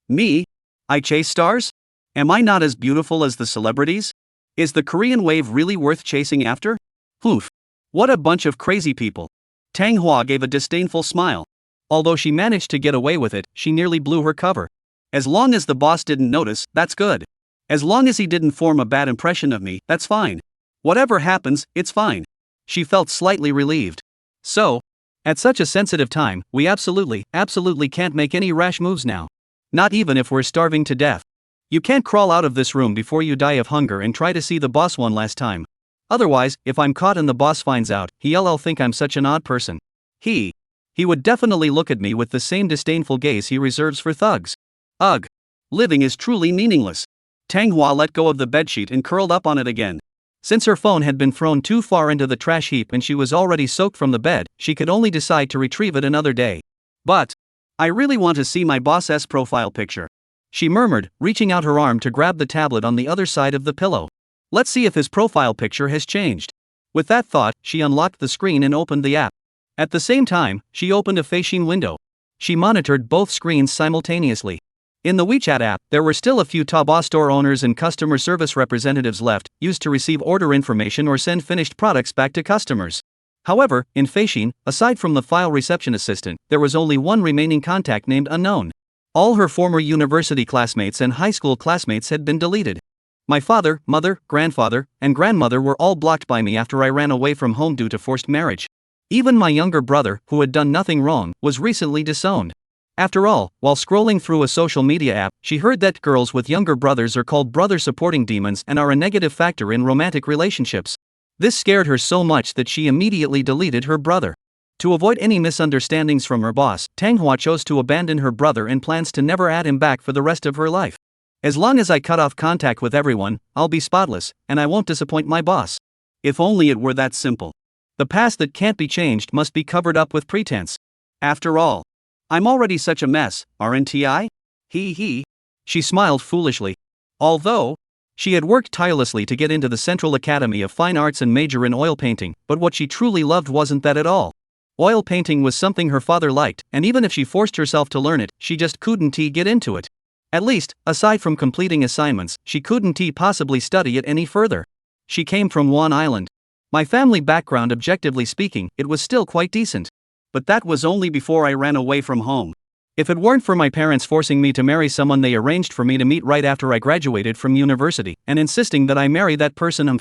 Me? I chase stars? Am I not as beautiful as the celebrities? Is the Korean wave really worth chasing after? Oof. What a bunch of crazy people. Tang Hua gave a disdainful smile. Although she managed to get away with it, she nearly blew her cover. As long as the boss didn't notice, that's good. As long as he didn't form a bad impression of me, that's fine. Whatever happens, it's fine. She felt slightly relieved. So, at such a sensitive time, we absolutely can't make any rash moves now. Not even if we're starving to death. You can't crawl out of this room before you die of hunger and try to see the boss one last time. Otherwise, if I'm caught and the boss finds out, he'll think I'm such an odd person. He would definitely look at me with the same disdainful gaze he reserves for thugs. Ugh. Living is truly meaningless. Tang Hua let go of the bedsheet and curled up on it again. Since her phone had been thrown too far into the trash heap and she was already soaked from the bed, she could only decide to retrieve it another day. But I really want to see my boss's profile picture. She murmured, reaching out her arm to grab the tablet on the other side of the pillow. Let's see if his profile picture has changed. With that thought, she unlocked the screen and opened the app. At the same time, she opened a Feishin window. She monitored both screens simultaneously. In the WeChat app, there were still a few Taobao store owners and customer service representatives left, used to receive order information or send finished products back to customers. However, in Feishin, aside from the file reception assistant, there was only one remaining contact named Unknown. All her former university classmates and high school classmates had been deleted. My father, mother, grandfather, and grandmother were all blocked by me after I ran away from home due to forced marriage. Even my younger brother, who had done nothing wrong, was recently disowned. After all, while scrolling through a social media app, she heard that girls with younger brothers are called brother-supporting demons and are a negative factor in romantic relationships. This scared her so much that she immediately deleted her brother. To avoid any misunderstandings from her boss, Tang Hua chose to abandon her brother and plans to never add him back for the rest of her life. As long as I cut off contact with everyone, I'll be spotless, and I won't disappoint my boss. If only it were that simple. The past that can't be changed must be covered up with pretense. After all, I'm already such a mess, aren't I? She smiled foolishly. Although she had worked tirelessly to get into the Central Academy of Fine Arts and major in oil painting, but what she truly loved wasn't that at all. Oil painting was something her father liked, and even if she forced herself to learn it, she just couldn't get into it. At least, aside from completing assignments, she couldn't possibly study it any further. She came from one island. My family background, objectively speaking, it was still quite decent. But that was only before I ran away from home. If it weren't for my parents forcing me to marry someone they arranged for me to meet right after I graduated from university, and insisting that I marry that person,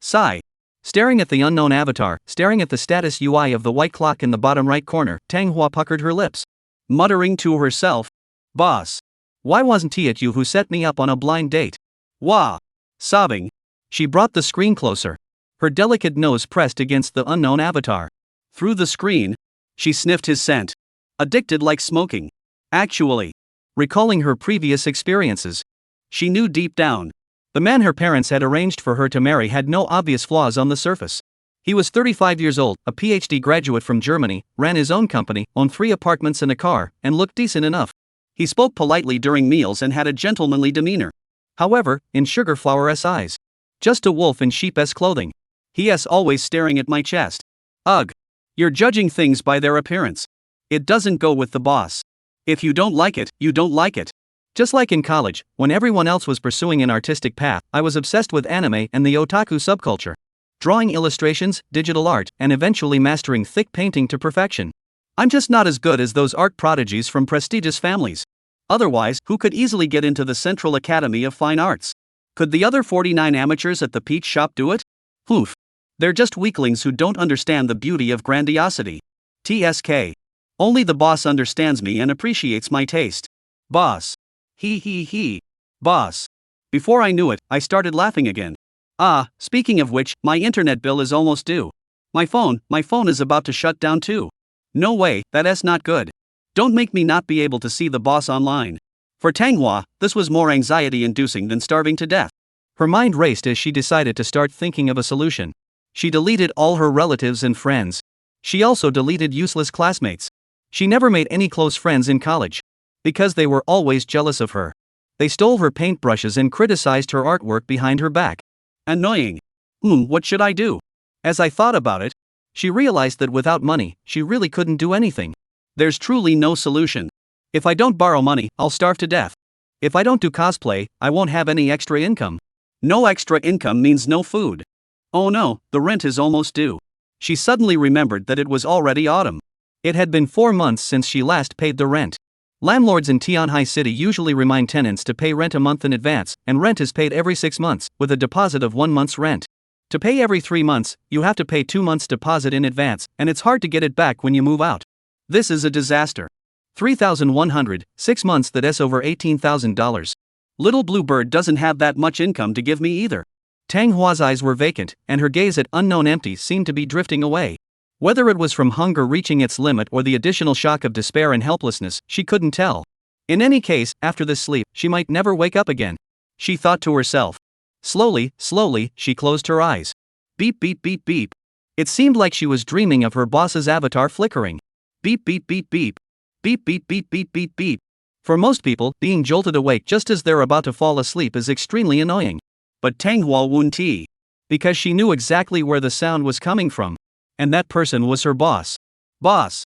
sigh. Staring at the unknown avatar, staring at the status UI of the white clock in the bottom right corner, Tang Hua puckered her lips. Muttering to herself, "Boss, why wasn't it you who set me up on a blind date? Wah." Sobbing, she brought the screen closer. Her delicate nose pressed against the unknown avatar. Through the screen, she sniffed his scent. Addicted like smoking. Actually, recalling her previous experiences, she knew deep down. The man her parents had arranged for her to marry had no obvious flaws on the surface. He was 35 years old, a PhD graduate from Germany, ran his own company, owned 3 apartments and a car, and looked decent enough. He spoke politely during meals and had a gentlemanly demeanor. However, in Sugarflower's eyes, just a wolf in sheep's clothing. He*s always staring at my chest. Ugh. You're judging things by their appearance. It doesn't go with the boss. If you don't like it, you don't like it. Just like in college, when everyone else was pursuing an artistic path, I was obsessed with anime and the otaku subculture. Drawing illustrations, digital art, and eventually mastering thick painting to perfection. I'm just not as good as those art prodigies from prestigious families. Otherwise, who could easily get into the Central Academy of Fine Arts? Could the other 49 amateurs at the Peach Shop do it? Oof. They're just weaklings who don't understand the beauty of grandiosity. TSK. Only the boss understands me and appreciates my taste. Boss. He. Boss. Before I knew it, I started laughing again. Ah, speaking of which, my internet bill is almost due. My phone is about to shut down too. No way, that's not good. Don't make me not be able to see the boss online. For Manhwa, this was more anxiety-inducing than starving to death. Her mind raced as she decided to start thinking of a solution. She deleted all her relatives and friends. She also deleted useless classmates. She never made any close friends in college. Because they were always jealous of her. They stole her paintbrushes and criticized her artwork behind her back. Annoying. What should I do? As I thought about it, she realized that without money, she really couldn't do anything. There's truly no solution. If I don't borrow money, I'll starve to death. If I don't do cosplay, I won't have any extra income. No extra income means no food. Oh no, the rent is almost due. She suddenly remembered that it was already autumn. It had been 4 months since she last paid the rent. Landlords in Tianhai City usually remind tenants to pay rent a month in advance, and rent is paid every 6 months, with a deposit of 1 month's rent. To pay every 3 months, you have to pay 2 months' deposit in advance, and it's hard to get it back when you move out. This is a disaster. 3,100, 6 months, that's over $18,000. Little Blue Bird doesn't have that much income to give me either. Manhwa's eyes were vacant, and her gaze at unknown empty seemed to be drifting away. Whether it was from hunger reaching its limit or the additional shock of despair and helplessness, she couldn't tell. In any case, after this sleep, she might never wake up again. She thought to herself. Slowly, she closed her eyes. Beep. It seemed like she was dreaming of her boss's avatar flickering. Beep. Beep. For most people, being jolted awake just as they're about to fall asleep is extremely annoying. But Manhwa wouldn't. Because she knew exactly where the sound was coming from. And that person was her boss. Boss.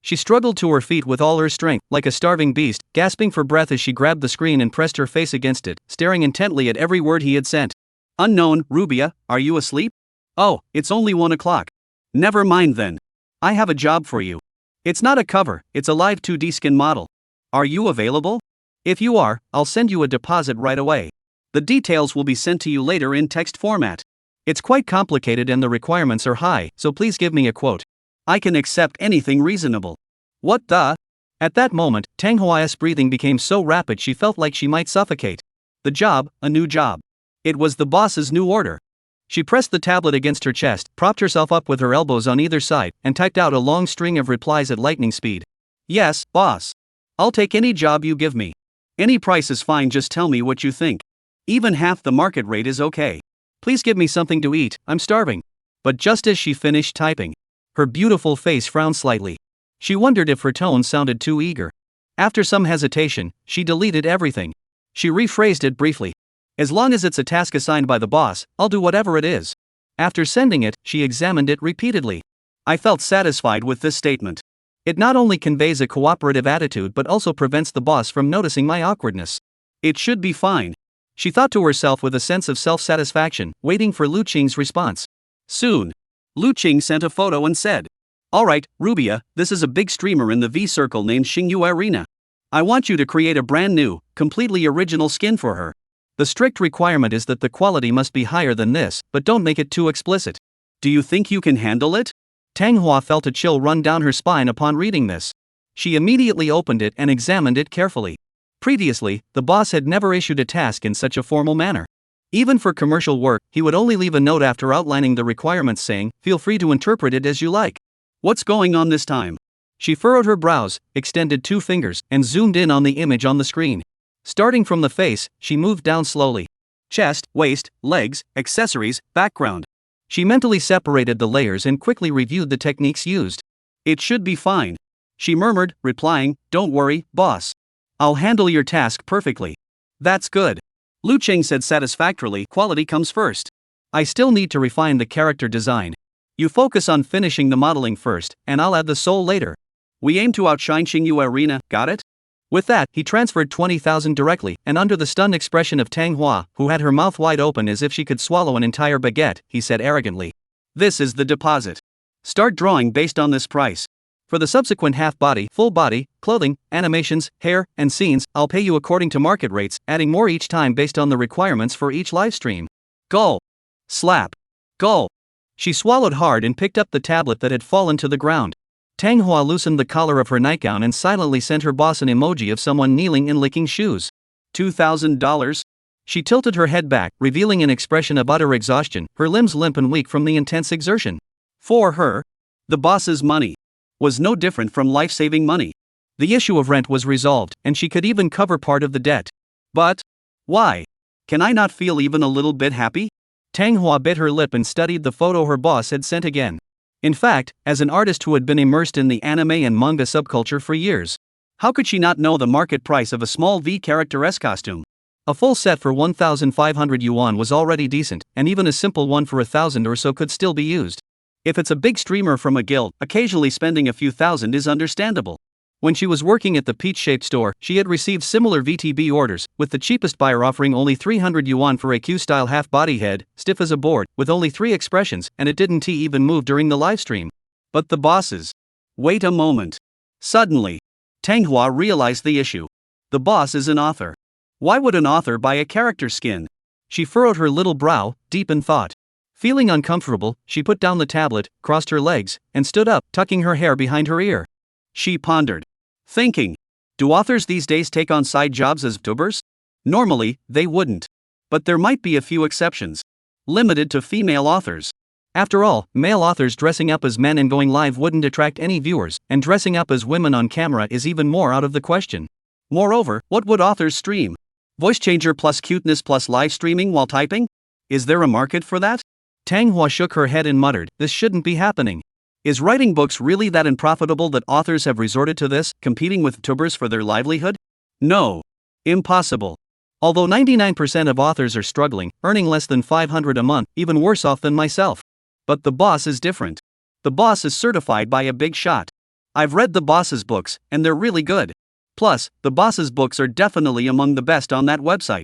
She struggled to her feet with all her strength, like a starving beast, gasping for breath as she grabbed the screen and pressed her face against it, staring intently at every word he had sent. Unknown, Rubia, are you asleep? Oh, it's only 1 o'clock. Never mind then. I have a job for you. It's not a cover, it's a live 2D skin model. Are you available? If you are, I'll send you a deposit right away. The details will be sent to you later in text format. It's quite complicated and the requirements are high, so please give me a quote. I can accept anything reasonable. What the? At that moment, Manhwa's breathing became so rapid she felt like she might suffocate. The job, a new job. It was the boss's new order. She pressed the tablet against her chest, propped herself up with her elbows on either side, and typed out a long string of replies at lightning speed. Yes, boss. I'll take any job you give me. Any price is fine, just tell me what you think. Even half the market rate is okay. Please give me something to eat, I'm starving. But just as she finished typing, her beautiful face frowned slightly. She wondered if her tone sounded too eager. After some hesitation, she deleted everything. She rephrased it briefly. As long as it's a task assigned by the boss, I'll do whatever it is. After sending it, she examined it repeatedly. I felt satisfied with this statement. It not only conveys a cooperative attitude but also prevents the boss from noticing my awkwardness. It should be fine. She thought to herself with a sense of self-satisfaction, waiting for Lu Qing's response. Soon, Lu Qing sent a photo and said, Alright, Rubia, this is a big streamer in the V-Circle named Xingyu Arena. I want you to create a brand new, completely original skin for her. The strict requirement is that the quality must be higher than this, but don't make it too explicit. Do you think you can handle it? Manhwa felt a chill run down her spine upon reading this. She immediately opened it and examined it carefully. Previously, the boss had never issued a task in such a formal manner. Even for commercial work, he would only leave a note after outlining the requirements saying, "Feel free to interpret it as you like." What's going on this time? She furrowed her brows, extended 2 fingers, and zoomed in on the image on the screen. Starting from the face, she moved down slowly. Chest, waist, legs, accessories, background. She mentally separated the layers and quickly reviewed the techniques used. "It should be fine," she murmured, replying, "Don't worry, boss. I'll handle your task perfectly." "That's good," Lu Cheng said satisfactorily. "Quality comes first. I still need to refine the character design. You focus on finishing the modeling first, and I'll add the soul later. We aim to outshine Xingyu Arena, got it?" With that, he transferred 20,000 directly, and under the stunned expression of Tang Hua, who had her mouth wide open as if she could swallow an entire baguette, he said arrogantly, "This is the deposit. Start drawing based on this price. For the subsequent half-body, full-body, clothing, animations, hair, and scenes, I'll pay you according to market rates, adding more each time based on the requirements for each livestream." Gulp. Slap. Gulp. She swallowed hard and picked up the tablet that had fallen to the ground. Tang Hua loosened the collar of her nightgown and silently sent her boss an emoji of someone kneeling and licking shoes. $2,000? She tilted her head back, revealing an expression of utter exhaustion, her limbs limp and weak from the intense exertion. For her, the boss's money was no different from life-saving money. The issue of rent was resolved, and she could even cover part of the debt. But why? Can I not feel even a little bit happy? Tang Hua bit her lip and studied the photo her boss had sent again. In fact, as an artist who had been immersed in the anime and manga subculture for years, how could she not know the market price of a small V-character S costume? A full set for 1,500 yuan was already decent, and even a simple one for 1,000 or so could still be used. If it's a big streamer from a guild, occasionally spending a few thousand is understandable. When she was working at the peach-shaped store, she had received similar VTB orders, with the cheapest buyer offering only 300 yuan for a Q-style half-body head, stiff as a board, with only 3 expressions, and it didn't even move during the livestream. But the bosses. Wait a moment. Suddenly, Tang Hua realized the issue. The boss is an author. Why would an author buy a character skin? She furrowed her little brow, deep in thought. Feeling uncomfortable, she put down the tablet, crossed her legs, and stood up, tucking her hair behind her ear. She pondered, thinking, do authors these days take on side jobs as VTubers? Normally, they wouldn't. But there might be a few exceptions. Limited to female authors. After all, male authors dressing up as men and going live wouldn't attract any viewers, and dressing up as women on camera is even more out of the question. Moreover, what would authors stream? Voice changer plus cuteness plus live streaming while typing? Is there a market for that? Tang Hua shook her head and muttered, this shouldn't be happening. Is writing books really that unprofitable that authors have resorted to this, competing with VTubers for their livelihood? No. Impossible. Although 99% of authors are struggling, earning less than 500 a month, even worse off than myself. But the boss is different. The boss is certified by a big shot. I've read the boss's books, and they're really good. Plus, the boss's books are definitely among the best on that website.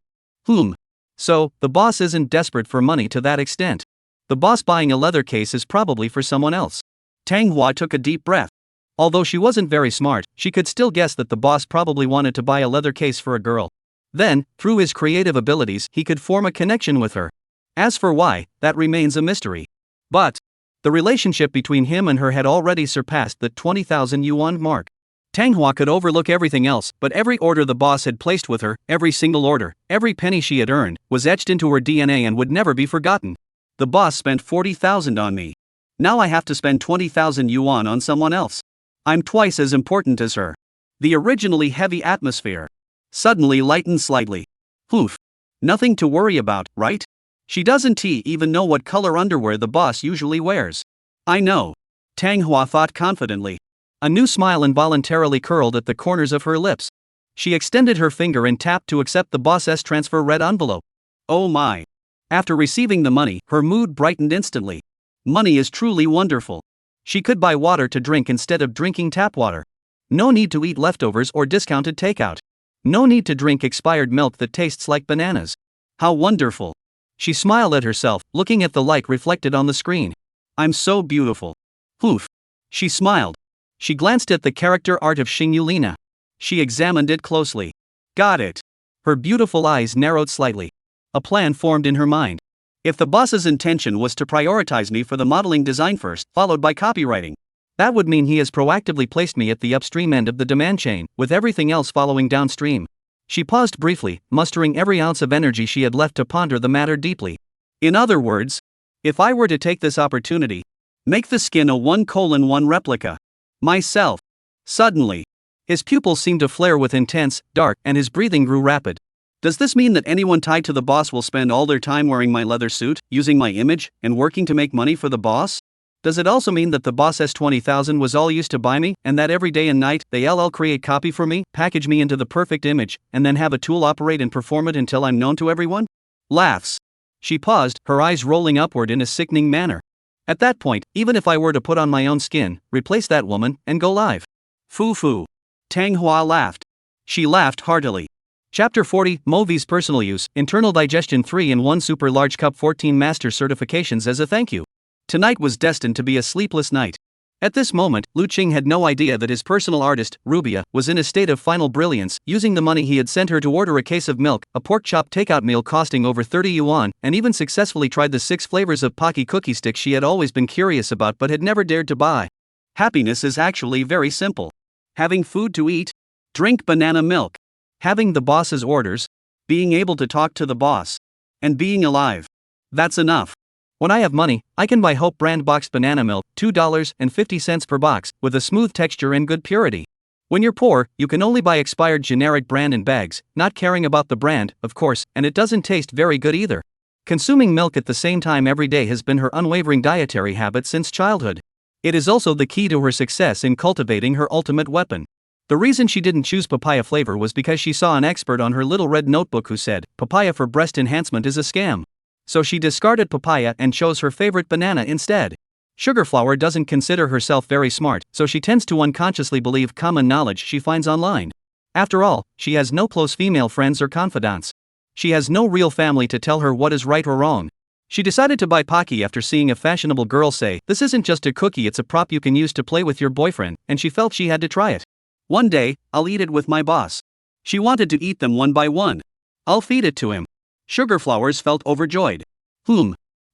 So, the boss isn't desperate for money to that extent. The boss buying a leather case is probably for someone else. Tang Hua took a deep breath. Although she wasn't very smart, she could still guess that the boss probably wanted to buy a leather case for a girl. Then, through his creative abilities, he could form a connection with her. As for why, that remains a mystery. But the relationship between him and her had already surpassed the 20,000 yuan mark. Tang Hua could overlook everything else, but every order the boss had placed with her, every single order, every penny she had earned, was etched into her DNA and would never be forgotten. The boss spent 40,000 on me. Now I have to spend 20,000 yuan on someone else. I'm twice as important as her. The originally heavy atmosphere suddenly lightened slightly. Nothing to worry about, right? She doesn't even know what color underwear the boss usually wears. I know. Tang Hua thought confidently. A new smile involuntarily curled at the corners of her lips. She extended her finger and tapped to accept the boss's transfer red envelope. Oh my. After receiving the money, her mood brightened instantly. Money is truly wonderful. She could buy water to drink instead of drinking tap water. No need to eat leftovers or discounted takeout. No need to drink expired milk that tastes like bananas. How wonderful. She smiled at herself, looking at the light reflected on the screen. I'm so beautiful. She smiled. She glanced at the character art of Xingyu Lina. She examined it closely. Got it. Her beautiful eyes narrowed slightly. A plan formed in her mind. If the boss's intention was to prioritize me for the modeling design first, followed by copywriting, that would mean he has proactively placed me at the upstream end of the demand chain, with everything else following downstream. She paused briefly, mustering every ounce of energy she had left to ponder the matter deeply. In other words, if I were to take this opportunity, make the skin a 1:1 replica. Myself. Suddenly, his pupils seemed to flare with intense, dark, and his breathing grew rapid. Does this mean that anyone tied to the boss will spend all their time wearing my leather suit, using my image, and working to make money for the boss? Does it also mean that the boss S20,000 was all used to buy me, and that every day and night they create copy for me, package me into the perfect image, and then have a tool operate and perform it until I'm known to everyone? Laughs. She paused, her eyes rolling upward in a sickening manner. At that point, even if I were to put on my own skin, replace that woman, and go live. Foo. Tang Hua laughed. She laughed heartily. Chapter 40, Movies Personal Use, Internal Digestion 3-in-1 Super Large Cup 14 Master Certifications as a thank you. Tonight was destined to be a sleepless night. At this moment, Lu Qing had no idea that his personal artist, Rubia, was in a state of final brilliance, using the money he had sent her to order a case of milk, a pork chop takeout meal costing over 30 yuan, and even successfully tried the 6 flavors of Pocky cookie sticks she had always been curious about but had never dared to buy. Happiness is actually very simple. Having food to eat, drink banana milk, having the boss's orders, being able to talk to the boss, and being alive. That's enough. When I have money, I can buy Hope brand boxed banana milk, $2.50 per box, with a smooth texture and good purity. When you're poor, you can only buy expired generic brand in bags, not caring about the brand, of course, and it doesn't taste very good either. Consuming milk at the same time every day has been her unwavering dietary habit since childhood. It is also the key to her success in cultivating her ultimate weapon. The reason she didn't choose papaya flavor was because she saw an expert on her little red notebook who said, papaya for breast enhancement is a scam. So she discarded papaya and chose her favorite banana instead. Sugarflower doesn't consider herself very smart, so she tends to unconsciously believe common knowledge she finds online. After all, she has no close female friends or confidants. She has no real family to tell her what is right or wrong. She decided to buy Pocky after seeing a fashionable girl say, "This isn't just a cookie, it's a prop you can use to play with your boyfriend," and she felt she had to try it. One day, I'll eat it with my boss. She wanted to eat them one by one. I'll feed it to him. Sugarflowers felt overjoyed.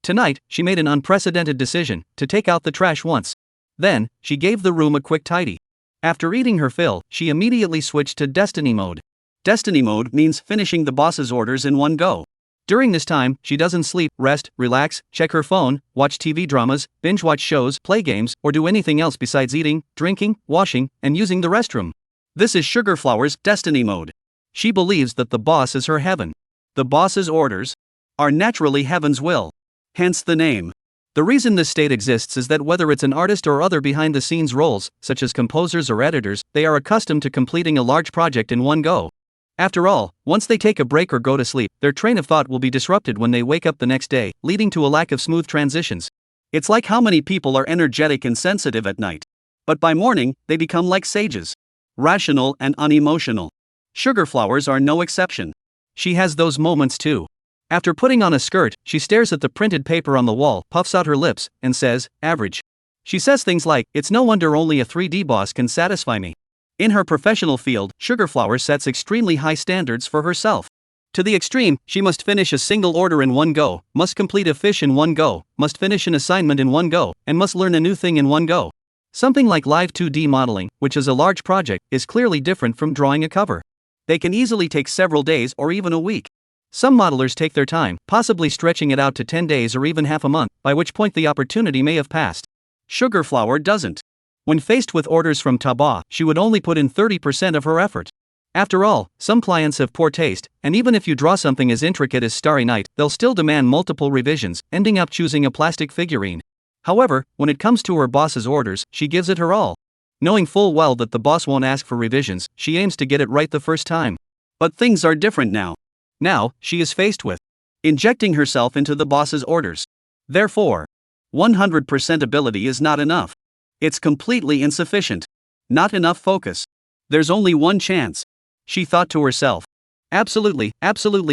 Tonight, she made an unprecedented decision, to take out the trash once. Then, she gave the room a quick tidy. After eating her fill, she immediately switched to Destiny Mode. Destiny Mode means finishing the boss's orders in one go. During this time, she doesn't sleep, rest, relax, check her phone, watch TV dramas, binge-watch shows, play games, or do anything else besides eating, drinking, washing, and using the restroom. This is Sugarflower's Destiny Mode. She believes that the boss is her heaven. The boss's orders are naturally heaven's will. Hence the name. The reason this state exists is that whether it's an artist or other behind-the-scenes roles, such as composers or editors, they are accustomed to completing a large project in one go. After all, once they take a break or go to sleep, their train of thought will be disrupted when they wake up the next day, leading to a lack of smooth transitions. It's like how many people are energetic and sensitive at night. But by morning, they become like sages. Rational and unemotional. Sugarflowers are no exception. She has those moments too. After putting on a skirt, she stares at the printed paper on the wall, puffs out her lips, and says, "Average." She says things like, "It's no wonder only a 3D boss can satisfy me." In her professional field, Sugarflower sets extremely high standards for herself. To the extreme, she must finish a single order in one go, must complete a fish in one go, must finish an assignment in one go, and must learn a new thing in one go. Something like live 2D modeling, which is a large project, is clearly different from drawing a cover. They can easily take several days or even a week. Some modelers take their time, possibly stretching it out to 10 days or even half a month, by which point the opportunity may have passed. Sugarflower doesn't. When faced with orders from Taba, she would only put in 30% of her effort. After all, some clients have poor taste, and even if you draw something as intricate as Starry Night, they'll still demand multiple revisions, ending up choosing a plastic figurine. However, when it comes to her boss's orders, she gives it her all. Knowing full well that the boss won't ask for revisions, she aims to get it right the first time. But things are different now. Now, she is faced with injecting herself into the boss's orders. Therefore, 100% ability is not enough. It's completely insufficient. Not enough focus. There's only one chance. She thought to herself. Absolutely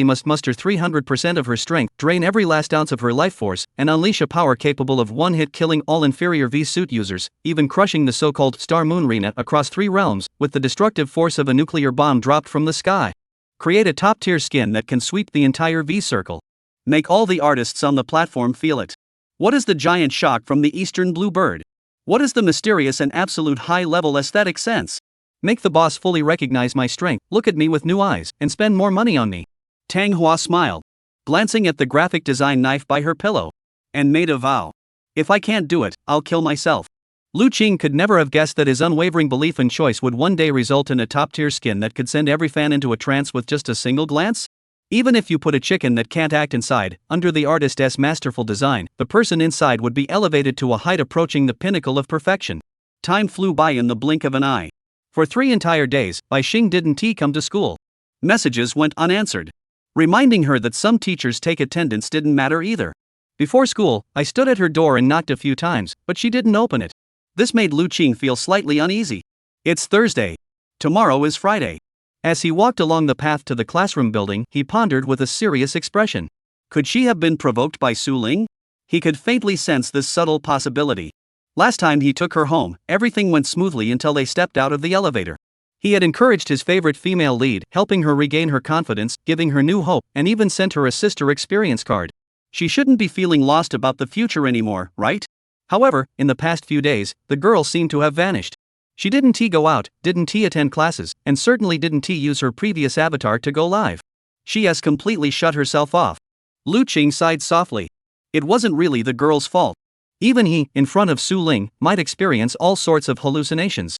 must muster 300% of her strength, drain every last ounce of her life force, and unleash a power capable of one-hit killing all inferior V-suit users, even crushing the so-called Star Moon Rena across 3 realms, with the destructive force of a nuclear bomb dropped from the sky. Create a top-tier skin that can sweep the entire V-circle. Make all the artists on the platform feel it. What is the giant shock from the Eastern Blue Bird? What is the mysterious and absolute high-level aesthetic sense? Make the boss fully recognize my strength, look at me with new eyes, and spend more money on me. Tang Hua smiled, glancing at the graphic design knife by her pillow, and made a vow. If I can't do it, I'll kill myself. Lu Qing could never have guessed that his unwavering belief and choice would one day result in a top-tier skin that could send every fan into a trance with just a single glance. Even if you put a chicken that can't act inside, under the artist's masterful design, the person inside would be elevated to a height approaching the pinnacle of perfection. Time flew by in the blink of an eye. For 3 entire days, Bai Xing didn't come to school. Messages went unanswered, reminding her that some teachers take attendance didn't matter either. Before school, I stood at her door and knocked a few times, but she didn't open it. This made Lu Qing feel slightly uneasy. It's Thursday. Tomorrow is Friday. As he walked along the path to the classroom building, he pondered with a serious expression. Could she have been provoked by Su Ling? He could faintly sense this subtle possibility. Last time he took her home, everything went smoothly until they stepped out of the elevator. He had encouraged his favorite female lead, helping her regain her confidence, giving her new hope, and even sent her a sister experience card. She shouldn't be feeling lost about the future anymore, right? However, in the past few days, the girl seemed to have vanished. She didn't go out, didn't attend classes, and certainly didn't use her previous avatar to go live. She has completely shut herself off. Lu Qing sighed softly. It wasn't really the girl's fault. Even he, in front of Su Ling, might experience all sorts of hallucinations.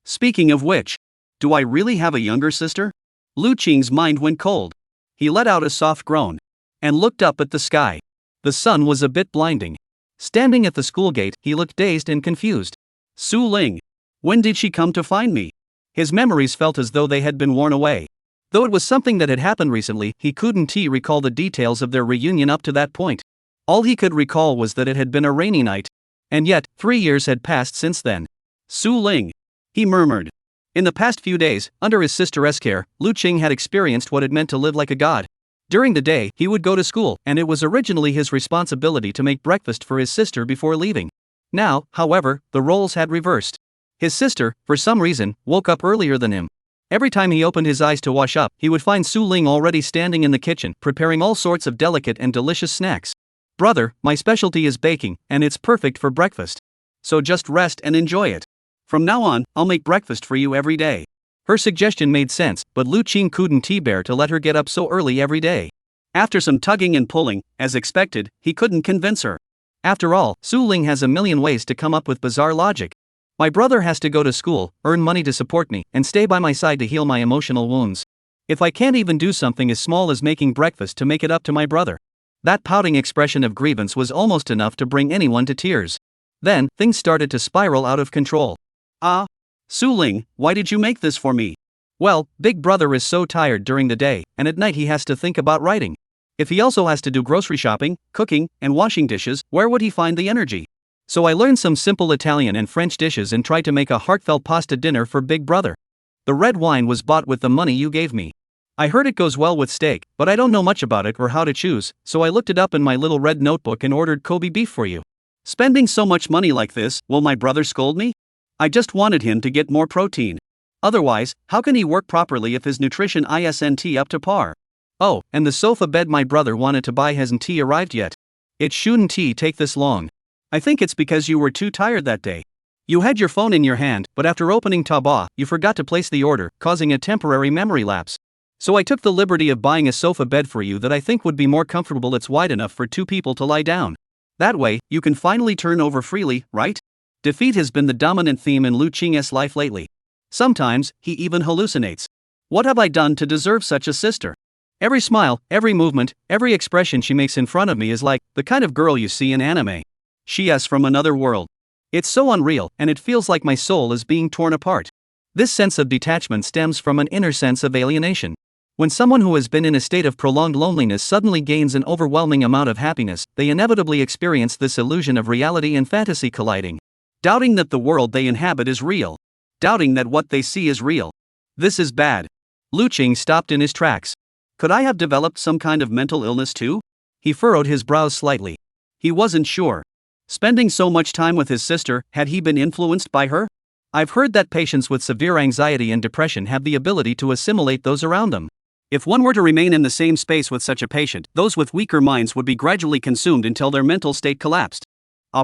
Speaking of which, do I really have a younger sister? Lu Qing's mind went cold. He let out a soft groan and looked up at the sky. The sun was a bit blinding. Standing at the school gate, he looked dazed and confused. Su Ling. When did she come to find me? His memories felt as though they had been worn away. Though it was something that had happened recently, he couldn't recall the details of their reunion up to that point. All he could recall was that it had been a rainy night. And yet, 3 years had passed since then. Su Ling. He murmured. In the past few days, under his sister's care, Lu Qing had experienced what it meant to live like a god. During the day, he would go to school, and it was originally his responsibility to make breakfast for his sister before leaving. Now, however, the roles had reversed. His sister, for some reason, woke up earlier than him. Every time he opened his eyes to wash up, he would find Su Ling already standing in the kitchen, preparing all sorts of delicate and delicious snacks. Brother, my specialty is baking, and it's perfect for breakfast. So just rest and enjoy it. From now on, I'll make breakfast for you every day. Her suggestion made sense, but Lu Qing couldn't bear to let her get up so early every day. After some tugging and pulling, as expected, he couldn't convince her. After all, Su Ling has a million ways to come up with bizarre logic. My brother has to go to school, earn money to support me, and stay by my side to heal my emotional wounds. If I can't even do something as small as making breakfast to make it up to my brother. That pouting expression of grievance was almost enough to bring anyone to tears. Then, things started to spiral out of control. Su Ling, why did you make this for me? Well, Big Brother is so tired during the day, and at night he has to think about writing. If he also has to do grocery shopping, cooking, and washing dishes, where would he find the energy? So I learned some simple Italian and French dishes and tried to make a heartfelt pasta dinner for Big Brother. The red wine was bought with the money you gave me. I heard it goes well with steak, but I don't know much about it or how to choose, so I looked it up in my little red notebook and ordered Kobe beef for you. Spending so much money like this, will my brother scold me? I just wanted him to get more protein. Otherwise, how can he work properly if his nutrition isn't up to par? Oh, and the sofa bed my brother wanted to buy hasn't arrived yet. It shouldn't take this long. I think it's because you were too tired that day. You had your phone in your hand, but after opening Taobao, you forgot to place the order, causing a temporary memory lapse. So I took the liberty of buying a sofa bed for you that I think would be more comfortable. It's wide enough for 2 people to lie down. That way, you can finally turn over freely, right? Defeat has been the dominant theme in Lu Qing's life lately. Sometimes, he even hallucinates. What have I done to deserve such a sister? Every smile, every movement, every expression she makes in front of me is like the kind of girl you see in anime. She is from another world. It's so unreal, and it feels like my soul is being torn apart. This sense of detachment stems from an inner sense of alienation. When someone who has been in a state of prolonged loneliness suddenly gains an overwhelming amount of happiness, they inevitably experience this illusion of reality and fantasy colliding. Doubting that the world they inhabit is real. Doubting that what they see is real. This is bad. Lu Qing stopped in his tracks. Could I have developed some kind of mental illness too? He furrowed his brows slightly. He wasn't sure. Spending so much time with his sister, had he been influenced by her? I've heard that patients with severe anxiety and depression have the ability to assimilate those around them. If one were to remain in the same space with such a patient, those with weaker minds would be gradually consumed until their mental state collapsed.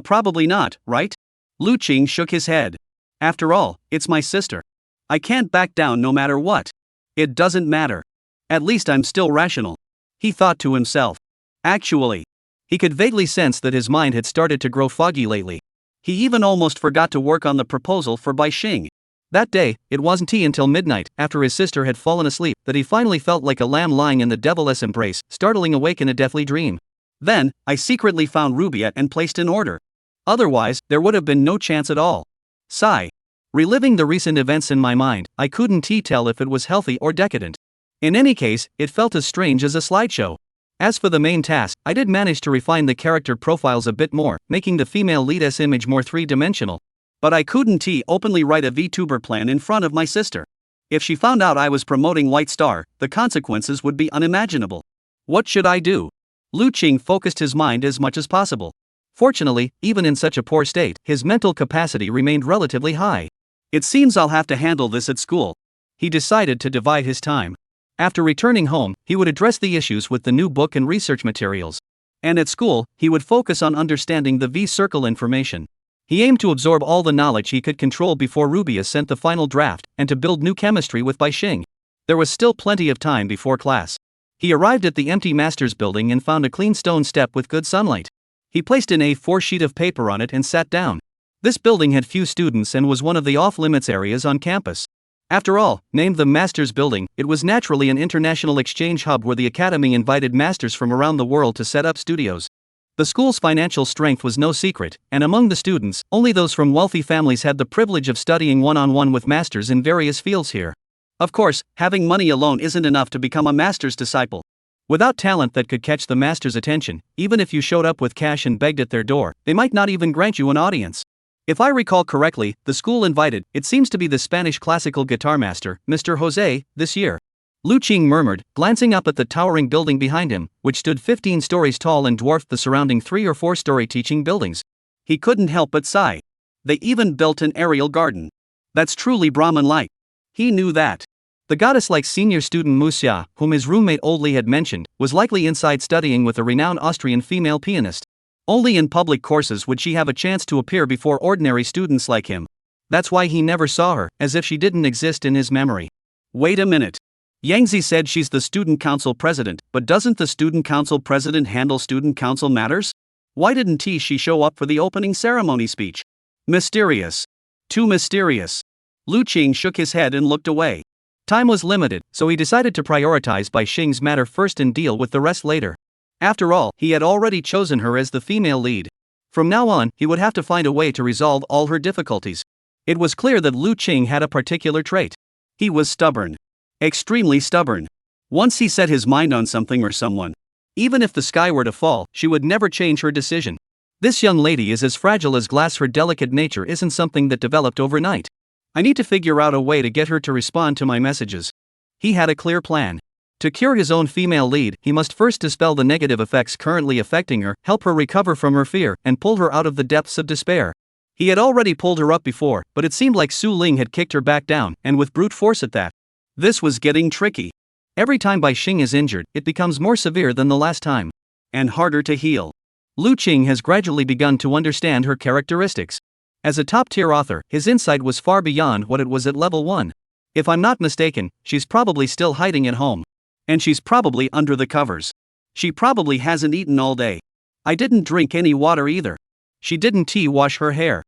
Probably not, right? Lu Qing shook his head. After all, it's my sister. I can't back down no matter what. It doesn't matter. At least I'm still rational. He thought to himself. Actually, he could vaguely sense that his mind had started to grow foggy lately. He even almost forgot to work on the proposal for Bai Xing. That day, it wasn't until midnight, after his sister had fallen asleep, that he finally felt like a lamb lying in the devil's embrace, startling awake in a deathly dream. Then, I secretly found Rubiette and placed an order. Otherwise, there would have been no chance at all. Sigh. Reliving the recent events in my mind, I couldn't tell if it was healthy or decadent. In any case, it felt as strange as a slideshow. As for the main task, I did manage to refine the character profiles a bit more, making the female lead's image more three-dimensional. But I couldn't openly write a VTuber plan in front of my sister. If she found out I was promoting White Star, the consequences would be unimaginable. What should I do? Lu Qing focused his mind as much as possible. Fortunately, even in such a poor state, his mental capacity remained relatively high. It seems I'll have to handle this at school. He decided to divide his time. After returning home, he would address the issues with the new book and research materials. And at school, he would focus on understanding the V-Circle information. He aimed to absorb all the knowledge he could control before Rubia sent the final draft, and to build new chemistry with Bai Xing. There was still plenty of time before class. He arrived at the empty master's building and found a clean stone step with good sunlight. He placed an A4 sheet of paper on it and sat down. This building had few students and was one of the off-limits areas on campus. After all, named the Masters Building, it was naturally an international exchange hub where the academy invited masters from around the world to set up studios. The school's financial strength was no secret, and among the students, only those from wealthy families had the privilege of studying one-on-one with masters in various fields here. Of course, having money alone isn't enough to become a master's disciple. Without talent that could catch the master's attention, even if you showed up with cash and begged at their door, they might not even grant you an audience. If I recall correctly, the school invited, it seems to be the Spanish classical guitar master, Mr. Jose, this year. Lu Qing murmured, glancing up at the towering building behind him, which stood 15 stories tall and dwarfed the surrounding 3- or 4-story teaching buildings. He couldn't help but sigh. They even built an aerial garden. That's truly Brahmin-like. He knew that. The goddess-like senior student Musia, whom his roommate Oldly had mentioned, was likely inside studying with a renowned Austrian female pianist. Only in public courses would she have a chance to appear before ordinary students like him. That's why he never saw her, as if she didn't exist in his memory. Wait a minute. Yangzi said she's the student council president, but doesn't the student council president handle student council matters? Why didn't she show up for the opening ceremony speech? Mysterious. Too mysterious. Lu Qing shook his head and looked away. Time was limited, so he decided to prioritize Bai Xing's matter first and deal with the rest later. After all, he had already chosen her as the female lead. From now on, he would have to find a way to resolve all her difficulties. It was clear that Lu Qing had a particular trait. He was stubborn. Extremely stubborn. Once he set his mind on something or someone, even if the sky were to fall, she would never change her decision. This young lady is as fragile as glass. Her delicate nature isn't something that developed overnight. I need to figure out a way to get her to respond to my messages. He had a clear plan. To cure his own female lead, he must first dispel the negative effects currently affecting her, help her recover from her fear, and pull her out of the depths of despair. He had already pulled her up before, but it seemed like Su Ling had kicked her back down, and with brute force at that. This was getting tricky. Every time Bai Xing is injured, it becomes more severe than the last time. And harder to heal. Lu Qing has gradually begun to understand her characteristics. As a top-tier author, his insight was far beyond what it was at level 1. If I'm not mistaken, she's probably still hiding at home. And she's probably under the covers. She probably hasn't eaten all day. I didn't drink any water either. She didn't wash her hair.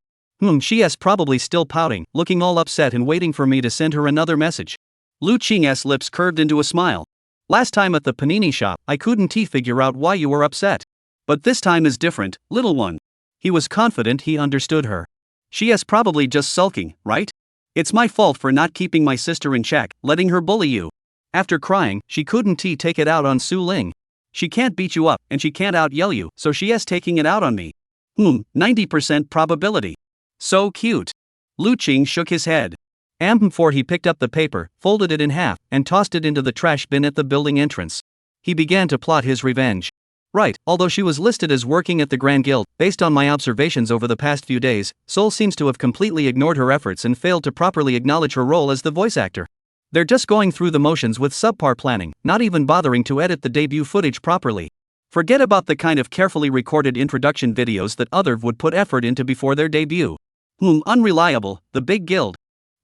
She is probably still pouting, looking all upset and waiting for me to send her another message. Lu Qing's lips curved into a smile. Last time at the panini shop, I couldn't figure out why you were upset. But this time is different, little one. He was confident he understood her. She is probably just sulking, right? It's my fault for not keeping my sister in check, letting her bully you. After crying, she couldn't take it out on Su Ling. She can't beat you up, and she can't out-yell you, so she is taking it out on me. 90% probability. So cute. Lu Qing shook his head. Before he picked up the paper, folded it in half, and tossed it into the trash bin at the building entrance. He began to plot his revenge. Right, although she was listed as working at the Grand Guild, based on my observations over the past few days, Seoul seems to have completely ignored her efforts and failed to properly acknowledge her role as the voice actor. They're just going through the motions with subpar planning, not even bothering to edit the debut footage properly. Forget about the kind of carefully recorded introduction videos that others would put effort into before their debut. Unreliable, the big guild.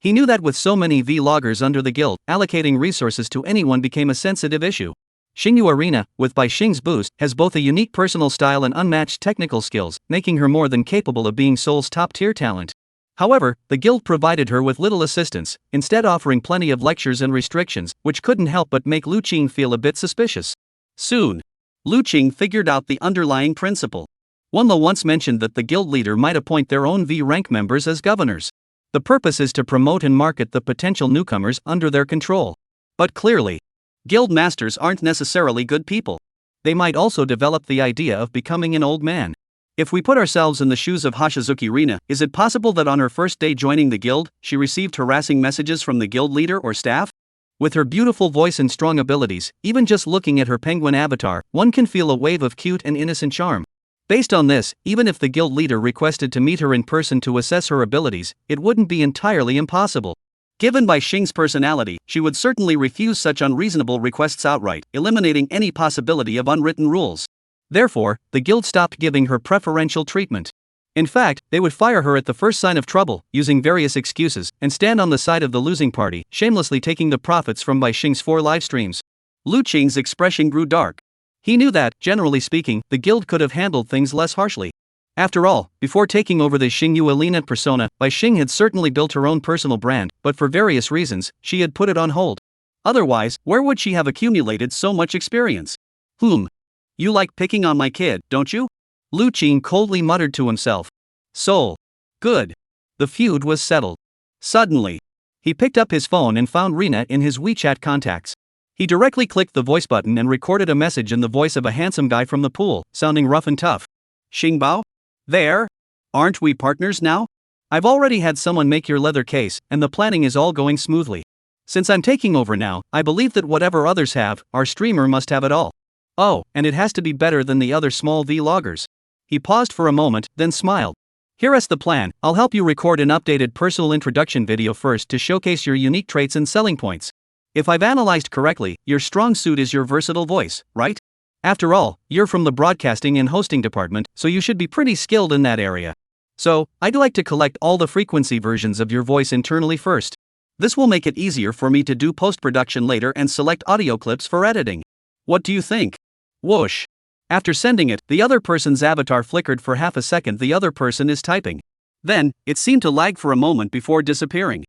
He knew that with so many vloggers under the guild, allocating resources to anyone became a sensitive issue. Xingyu Arena, with Bai Xing's boost, has both a unique personal style and unmatched technical skills, making her more than capable of being Seoul's top-tier talent. However, the guild provided her with little assistance, instead offering plenty of lectures and restrictions, which couldn't help but make Lu Qing feel a bit suspicious. Soon, Lu Qing figured out the underlying principle. Wanlo once mentioned that the guild leader might appoint their own V-rank members as governors. The purpose is to promote and market the potential newcomers under their control. But clearly, guild masters aren't necessarily good people. They might also develop the idea of becoming an old man. If we put ourselves in the shoes of Hashizuki Rina, is it possible that on her first day joining the guild, she received harassing messages from the guild leader or staff? With her beautiful voice and strong abilities, even just looking at her penguin avatar, one can feel a wave of cute and innocent charm. Based on this, even if the guild leader requested to meet her in person to assess her abilities, it wouldn't be entirely impossible. Given Bai Xing's personality, she would certainly refuse such unreasonable requests outright, eliminating any possibility of unwritten rules. Therefore, the guild stopped giving her preferential treatment. In fact, they would fire her at the first sign of trouble, using various excuses, and stand on the side of the losing party, shamelessly taking the profits from Bai Xing's 4 live streams. Lu Qing's expression grew dark. He knew that, generally speaking, the guild could have handled things less harshly. After all, before taking over the Xingyu Alina persona, Bai Xing had certainly built her own personal brand, but for various reasons, she had put it on hold. Otherwise, where would she have accumulated so much experience? You like picking on my kid, don't you? Lu Qing coldly muttered to himself. Soul. Good. The feud was settled. Suddenly, he picked up his phone and found Rina in his WeChat contacts. He directly clicked the voice button and recorded a message in the voice of a handsome guy from the pool, sounding rough and tough. Xingbao? There? Aren't we partners now? I've already had someone make your leather case, and the planning is all going smoothly. Since I'm taking over now, I believe that whatever others have, our streamer must have it all. Oh, and it has to be better than the other small vloggers. He paused for a moment, then smiled. Here's the plan. I'll help you record an updated personal introduction video first to showcase your unique traits and selling points. If I've analyzed correctly, your strong suit is your versatile voice, right? After all, you're from the broadcasting and hosting department, so you should be pretty skilled in that area. So, I'd like to collect all the frequency versions of your voice internally first. This will make it easier for me to do post-production later and select audio clips for editing. What do you think? Whoosh. After sending it, the other person's avatar flickered for half a second. The other person is typing. Then, it seemed to lag for a moment before disappearing.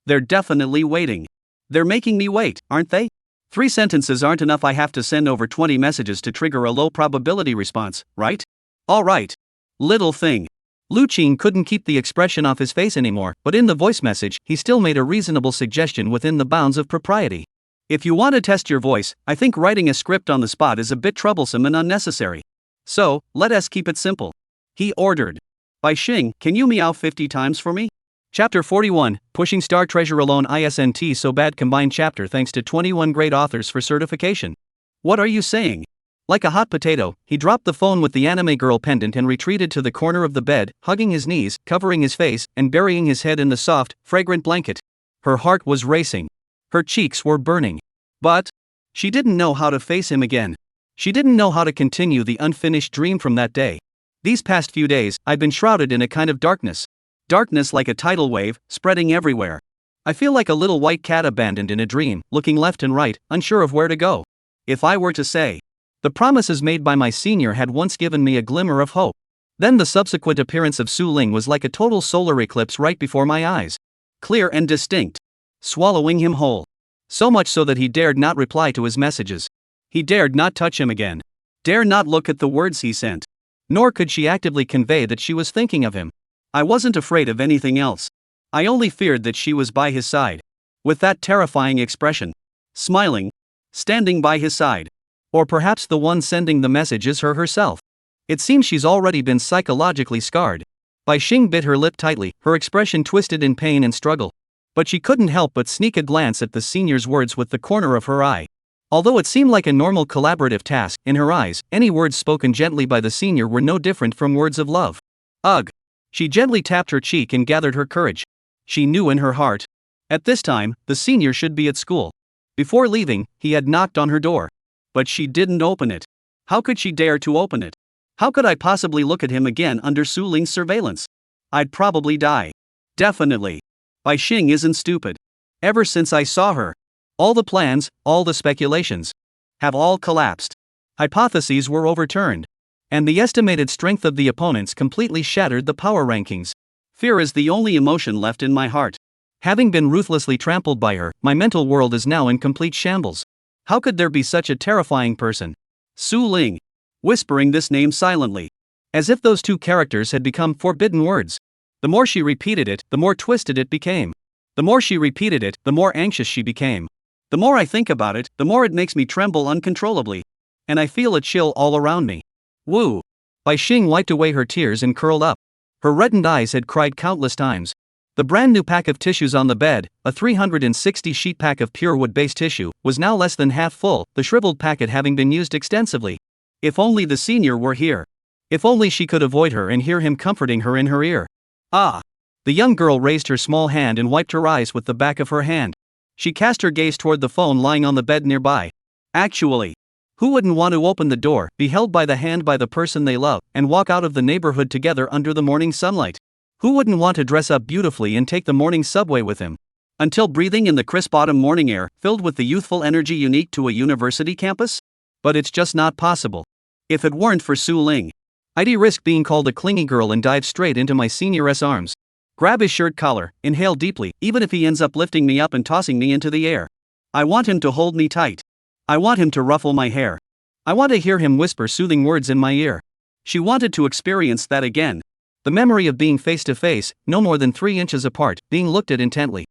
They're definitely waiting. They're making me wait, aren't they? 3 sentences aren't enough. I have to send over 20 messages to trigger a low probability response, right? Alright. Little thing. Lu Qing couldn't keep the expression off his face anymore, but in the voice message, he still made a reasonable suggestion within the bounds of propriety. If you want to test your voice, I think writing a script on the spot is a bit troublesome and unnecessary. So, let us keep it simple. He ordered. Bai Xing, can you meow 50 times for me? Chapter 41, Pushing Star Treasure Alone isn't so bad combined chapter thanks to 21 great authors for certification. What are you saying? Like a hot potato, he dropped the phone with the anime girl pendant and retreated to the corner of the bed, hugging his knees, covering his face, and burying his head in the soft, fragrant blanket. Her heart was racing. Her cheeks were burning. But she didn't know how to face him again. She didn't know how to continue the unfinished dream from that day. These past few days, I'd been shrouded in a kind of darkness. Darkness like a tidal wave, spreading everywhere. I feel like a little white cat abandoned in a dream, looking left and right, unsure of where to go. If I were to say, the promises made by my senior had once given me a glimmer of hope. Then the subsequent appearance of Su Ling was like a total solar eclipse right before my eyes. Clear and distinct. Swallowing him whole. So much so that he dared not reply to his messages. He dared not touch him again. Dare not look at the words he sent. Nor could she actively convey that she was thinking of him. I wasn't afraid of anything else. I only feared that she was by his side. With that terrifying expression. Smiling. Standing by his side. Or perhaps the one sending the message is her herself. It seems she's already been psychologically scarred. Bai Xing bit her lip tightly, her expression twisted in pain and struggle. But she couldn't help but sneak a glance at the senior's words with the corner of her eye. Although it seemed like a normal collaborative task, in her eyes, any words spoken gently by the senior were no different from words of love. Ugh. She gently tapped her cheek and gathered her courage. She knew in her heart. At this time, the senior should be at school. Before leaving, he had knocked on her door. But she didn't open it. How could she dare to open it? How could I possibly look at him again under Su Ling's surveillance? I'd probably die. Definitely. Bai Xing isn't stupid. Ever since I saw her, all the plans, all the speculations, have all collapsed. Hypotheses were overturned. And the estimated strength of the opponents completely shattered the power rankings. Fear is the only emotion left in my heart. Having been ruthlessly trampled by her, my mental world is now in complete shambles. How could there be such a terrifying person? Su Ling. Whispering this name silently. As if those two characters had become forbidden words. The more she repeated it, the more twisted it became. The more she repeated it, the more anxious she became. The more I think about it, the more it makes me tremble uncontrollably. And I feel a chill all around me. Woo! Bai Xing wiped away her tears and curled up. Her reddened eyes had cried countless times. The brand new pack of tissues on the bed, a 360 sheet pack of pure wood-based tissue, was now less than half full, the shriveled packet having been used extensively. If only the senior were here. If only she could avoid her and hear him comforting her in her ear. Ah! The young girl raised her small hand and wiped her eyes with the back of her hand. She cast her gaze toward the phone lying on the bed nearby. Actually, who wouldn't want to open the door, be held by the hand by the person they love, and walk out of the neighborhood together under the morning sunlight? Who wouldn't want to dress up beautifully and take the morning subway with him? Until breathing in the crisp autumn morning air, filled with the youthful energy unique to a university campus? But it's just not possible. If it weren't for Su Ling, I'd risk being called a clingy girl and dive straight into my senior's arms. Grab his shirt collar, inhale deeply, even if he ends up lifting me up and tossing me into the air. I want him to hold me tight. I want him to ruffle my hair. I want to hear him whisper soothing words in my ear. She wanted to experience that again. The memory of being face to face, no more than 3 inches apart, being looked at intently.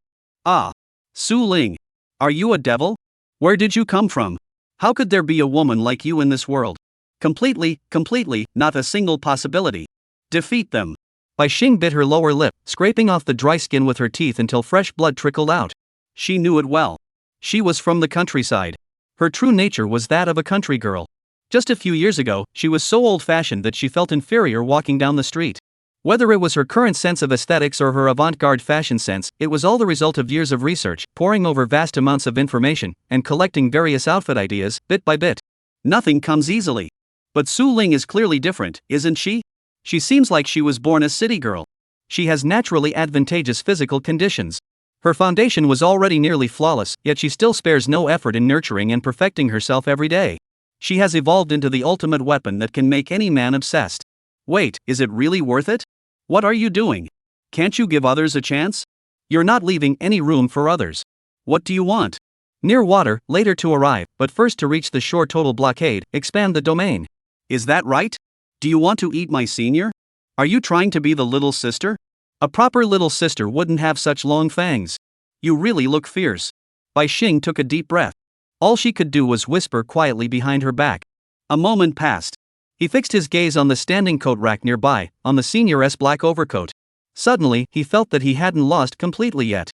Ah! Su Ling. Are you a devil? Where did you come from? How could there be a woman like you in this world? Completely, not a single possibility. Defeat them. Bai Xing bit her lower lip, scraping off the dry skin with her teeth until fresh blood trickled out. She knew it well. She was from the countryside. Her true nature was that of a country girl. Just a few years ago, she was so old-fashioned that she felt inferior walking down the street. Whether it was her current sense of aesthetics or her avant-garde fashion sense, it was all the result of years of research, poring over vast amounts of information, and collecting various outfit ideas, bit by bit. Nothing comes easily. But Su Ling is clearly different, isn't she? She seems like she was born a city girl. She has naturally advantageous physical conditions. Her foundation was already nearly flawless, yet she still spares no effort in nurturing and perfecting herself every day. She has evolved into the ultimate weapon that can make any man obsessed. Wait, is it really worth it? What are you doing? Can't you give others a chance? You're not leaving any room for others. What do you want? Near water, later to arrive, but first to reach the shore. Total blockade, expand the domain. Is that right? Do you want to eat my senior? Are you trying to be the little sister? A proper little sister wouldn't have such long fangs. You really look fierce. Bai Xing took a deep breath. All she could do was whisper quietly behind her back. A moment passed. He fixed his gaze on the standing coat rack nearby, on the senior's black overcoat. Suddenly, he felt that he hadn't lost completely yet.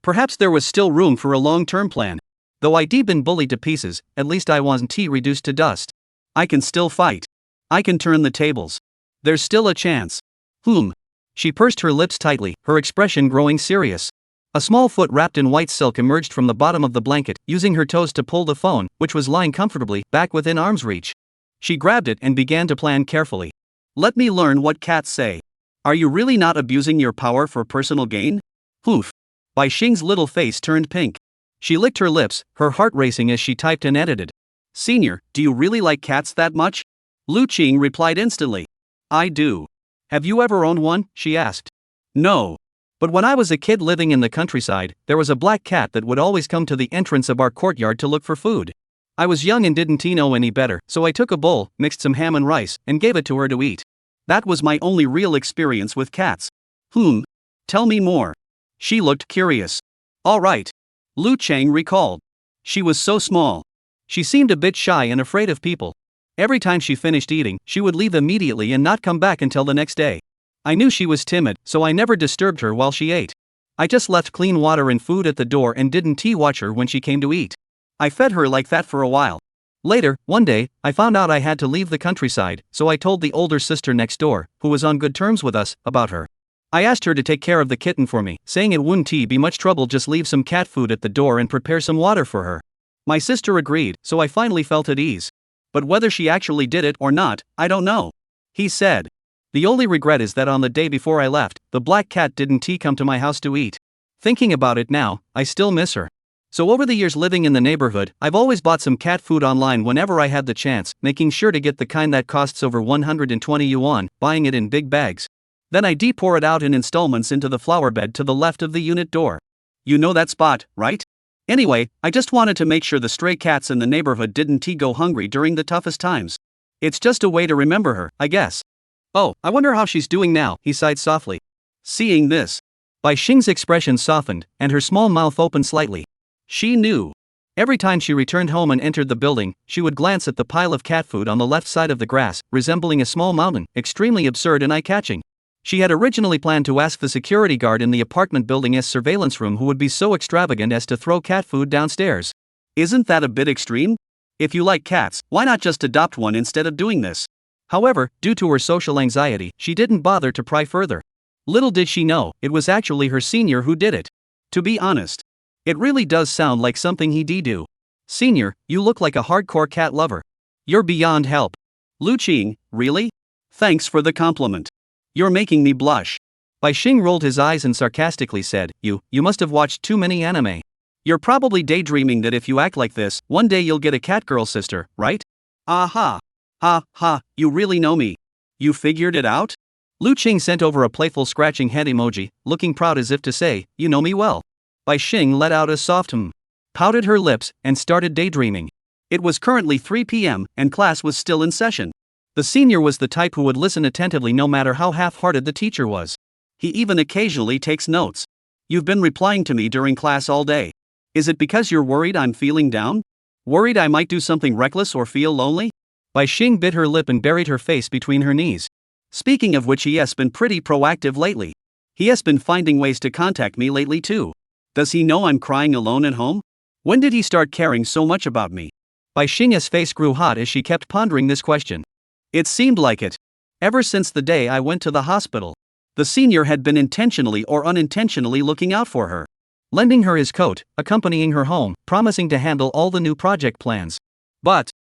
Perhaps there was still room for a long-term plan. Though I'd been bullied to pieces, at least I wasn't reduced to dust. I can still fight. I can turn the tables. There's still a chance. She pursed her lips tightly, her expression growing serious. A small foot wrapped in white silk emerged from the bottom of the blanket, using her toes to pull the phone, which was lying comfortably, back within arm's reach. She grabbed it and began to plan carefully. Let me learn what cats say. Are you really not abusing your power for personal gain? Bai Xing's little face turned pink. She licked her lips, her heart racing as she typed and edited. Senior, do you really like cats that much? Lu Qing replied instantly. I do. Have you ever owned one? She asked. No. But when I was a kid living in the countryside, there was a black cat that would always come to the entrance of our courtyard to look for food. I was young and didn't know any better, so I took a bowl, mixed some ham and rice, and gave it to her to eat. That was my only real experience with cats. Tell me more. She looked curious. All right. Lu Chang recalled. She was so small. She seemed a bit shy and afraid of people. Every time she finished eating, she would leave immediately and not come back until the next day. I knew she was timid, so I never disturbed her while she ate. I just left clean water and food at the door and didn't watch her when she came to eat. I fed her like that for a while. Later, one day, I found out I had to leave the countryside, so I told the older sister next door, who was on good terms with us, about her. I asked her to take care of the kitten for me, saying it wouldn't be much trouble just leave some cat food at the door and prepare some water for her. My sister agreed, so I finally felt at ease. But whether she actually did it or not, I don't know. He said. The only regret is that on the day before I left, the black cat didn't come to my house to eat. Thinking about it now, I still miss her. So over the years living in the neighborhood, I've always bought some cat food online whenever I had the chance, making sure to get the kind that costs over 120 yuan, buying it in big bags. Then I pour it out in installments into the flower bed to the left of the unit door. You know that spot, right? Anyway, I just wanted to make sure the stray cats in the neighborhood didn't go hungry during the toughest times. It's just a way to remember her, I guess. Oh, I wonder how she's doing now, he sighed softly. Seeing this, Bai Xing's expression softened, and her small mouth opened slightly. She knew. Every time she returned home and entered the building, she would glance at the pile of cat food on the left side of the grass, resembling a small mountain, extremely absurd and eye-catching. She had originally planned to ask the security guard in the apartment building's surveillance room who would be so extravagant as to throw cat food downstairs. Isn't that a bit extreme? If you like cats, why not just adopt one instead of doing this? However, due to her social anxiety, she didn't bother to pry further. Little did she know, it was actually her senior who did it. To be honest, it really does sound like something he'd do. Senior, you look like a hardcore cat lover. You're beyond help. Lu Qing, really? Thanks for the compliment. You're making me blush. Bai Xing rolled his eyes and sarcastically said, You must have watched too many anime. You're probably daydreaming that if you act like this, one day you'll get a catgirl sister, right? Aha. Ha ha, you really know me. You figured it out? Lu Qing sent over a playful scratching head emoji, looking proud as if to say, You know me well. Bai Xing let out a soft pouted her lips, and started daydreaming. It was currently 3 p.m., and class was still in session. The senior was the type who would listen attentively no matter how half-hearted the teacher was. He even occasionally takes notes. You've been replying to me during class all day. Is it because you're worried I'm feeling down? Worried I might do something reckless or feel lonely? Bai Xing bit her lip and buried her face between her knees. Speaking of which, he has been pretty proactive lately. He has been finding ways to contact me lately too. Does he know I'm crying alone at home? When did he start caring so much about me? Bai Xing's face grew hot as she kept pondering this question. It seemed like it. Ever since the day I went to the hospital, the senior had been intentionally or unintentionally looking out for her. Lending her his coat, accompanying her home, promising to handle all the new project plans. But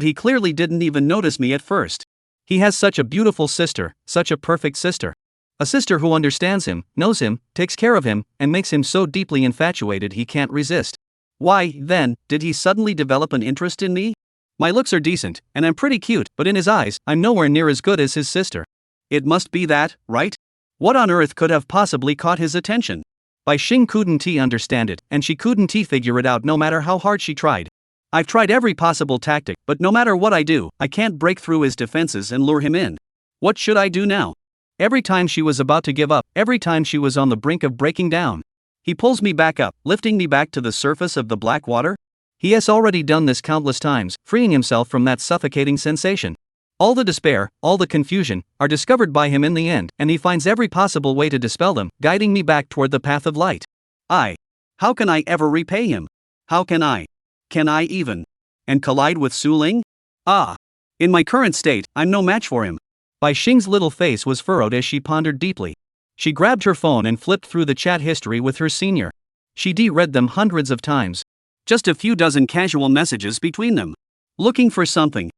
he clearly didn't even notice me at first. He has such a beautiful sister, such a perfect sister. A sister who understands him, knows him, takes care of him, and makes him so deeply infatuated he can't resist. Why, then, did he suddenly develop an interest in me? My looks are decent, and I'm pretty cute, but in his eyes, I'm nowhere near as good as his sister. It must be that, right? What on earth could have possibly caught his attention? Bai Xing couldn't understand it, and she couldn't figure it out no matter how hard she tried. I've tried every possible tactic, but no matter what I do, I can't break through his defenses and lure him in. What should I do now? Every time she was about to give up, every time she was on the brink of breaking down, he pulls me back up, lifting me back to the surface of the black water. He has already done this countless times, freeing himself from that suffocating sensation. All the despair, all the confusion, are discovered by him in the end, and he finds every possible way to dispel them, guiding me back toward the path of light. How can I ever repay him? How can I? Can I even? And collide with Su Ling? In my current state, I'm no match for him. Bai Xing's little face was furrowed as she pondered deeply. She grabbed her phone and flipped through the chat history with her senior. She read them hundreds of times. Just a few dozen casual messages between them. Looking for something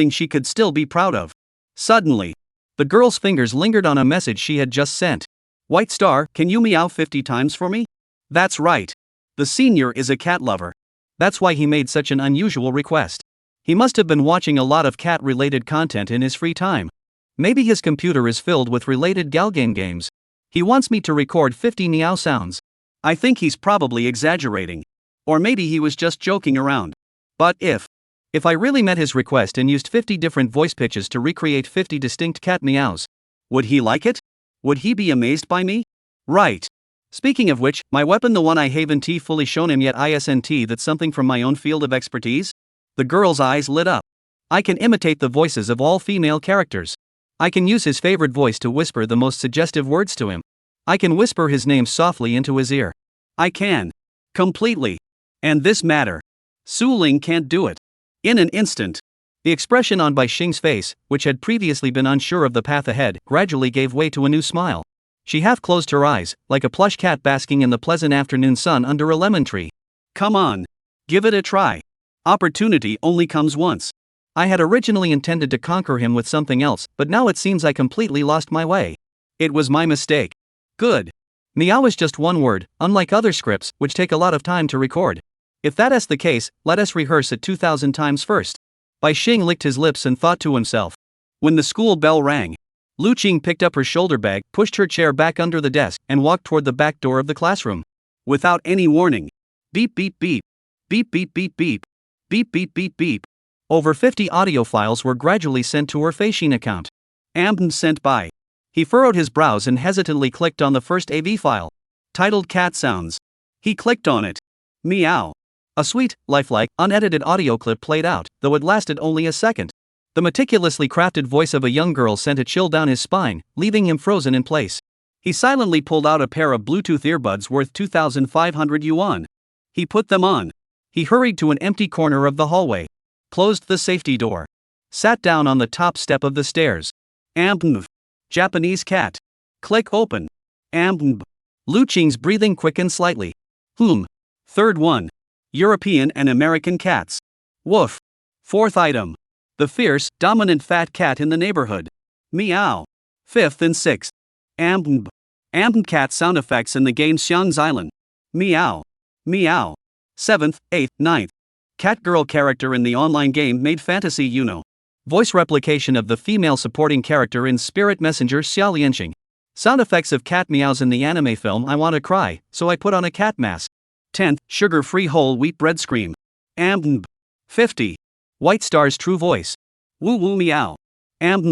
she could still be proud of. Suddenly, the girl's fingers lingered on a message she had just sent. White Star, can you meow 50 times for me? That's right. The senior is a cat lover. That's why he made such an unusual request. He must have been watching a lot of cat-related content in his free time. Maybe his computer is filled with related gal games. He wants me to record 50 meow sounds. I think he's probably exaggerating. Or maybe he was just joking around. But if I really met his request and used 50 different voice pitches to recreate 50 distinct cat meows, would he like it? Would he be amazed by me? Right. Speaking of which, my weapon, the one I haven't fully shown him yet, isn't that something from my own field of expertise? The girl's eyes lit up. I can imitate the voices of all female characters. I can use his favorite voice to whisper the most suggestive words to him. I can whisper his name softly into his ear. I can. Completely. And this matter. Su Ling can't do it. In an instant. The expression on Bai Xing's face, which had previously been unsure of the path ahead, gradually gave way to a new smile. She half closed her eyes, like a plush cat basking in the pleasant afternoon sun under a lemon tree. Come on. Give it a try. Opportunity only comes once. I had originally intended to conquer him with something else, but now it seems I completely lost my way. It was my mistake. Good. Meow is just one word, unlike other scripts, which take a lot of time to record. If that is the case, let us rehearse it 2,000 times first. Bai Xing licked his lips and thought to himself. When the school bell rang, Lu Qing picked up her shoulder bag, pushed her chair back under the desk, and walked toward the back door of the classroom. Without any warning. Beep beep beep. Beep beep beep beep. Beep beep beep beep. Over 50 audio files were gradually sent to her Feishin account. Sent by. He furrowed his brows and hesitantly clicked on the first AV file. Titled Cat Sounds. He clicked on it. Meow. A sweet, lifelike, unedited audio clip played out, though it lasted only a second. The meticulously crafted voice of a young girl sent a chill down his spine, leaving him frozen in place. He silently pulled out a pair of Bluetooth earbuds worth 2,500 yuan. He put them on. He hurried to an empty corner of the hallway. Closed the safety door. Sat down on the top step of the stairs. Japanese cat. Click open. Lu Qing's breathing quickened slightly. Third one. European and American cats. Woof. Fourth item. The fierce, dominant fat cat in the neighborhood. Meow. Fifth and sixth. Cat sound effects in the game Xiang's Island. Meow. Meow. Seventh, eighth, ninth. Cat girl character in the online game Made Fantasy Uno. Voice replication of the female supporting character in Spirit Messenger Xiao Lianxing. Sound effects of cat meows in the anime film I Want to Cry, So I Put on a Cat Mask. 10th, sugar-free whole wheat bread scream. 50. White Star's true voice. Woo woo meow.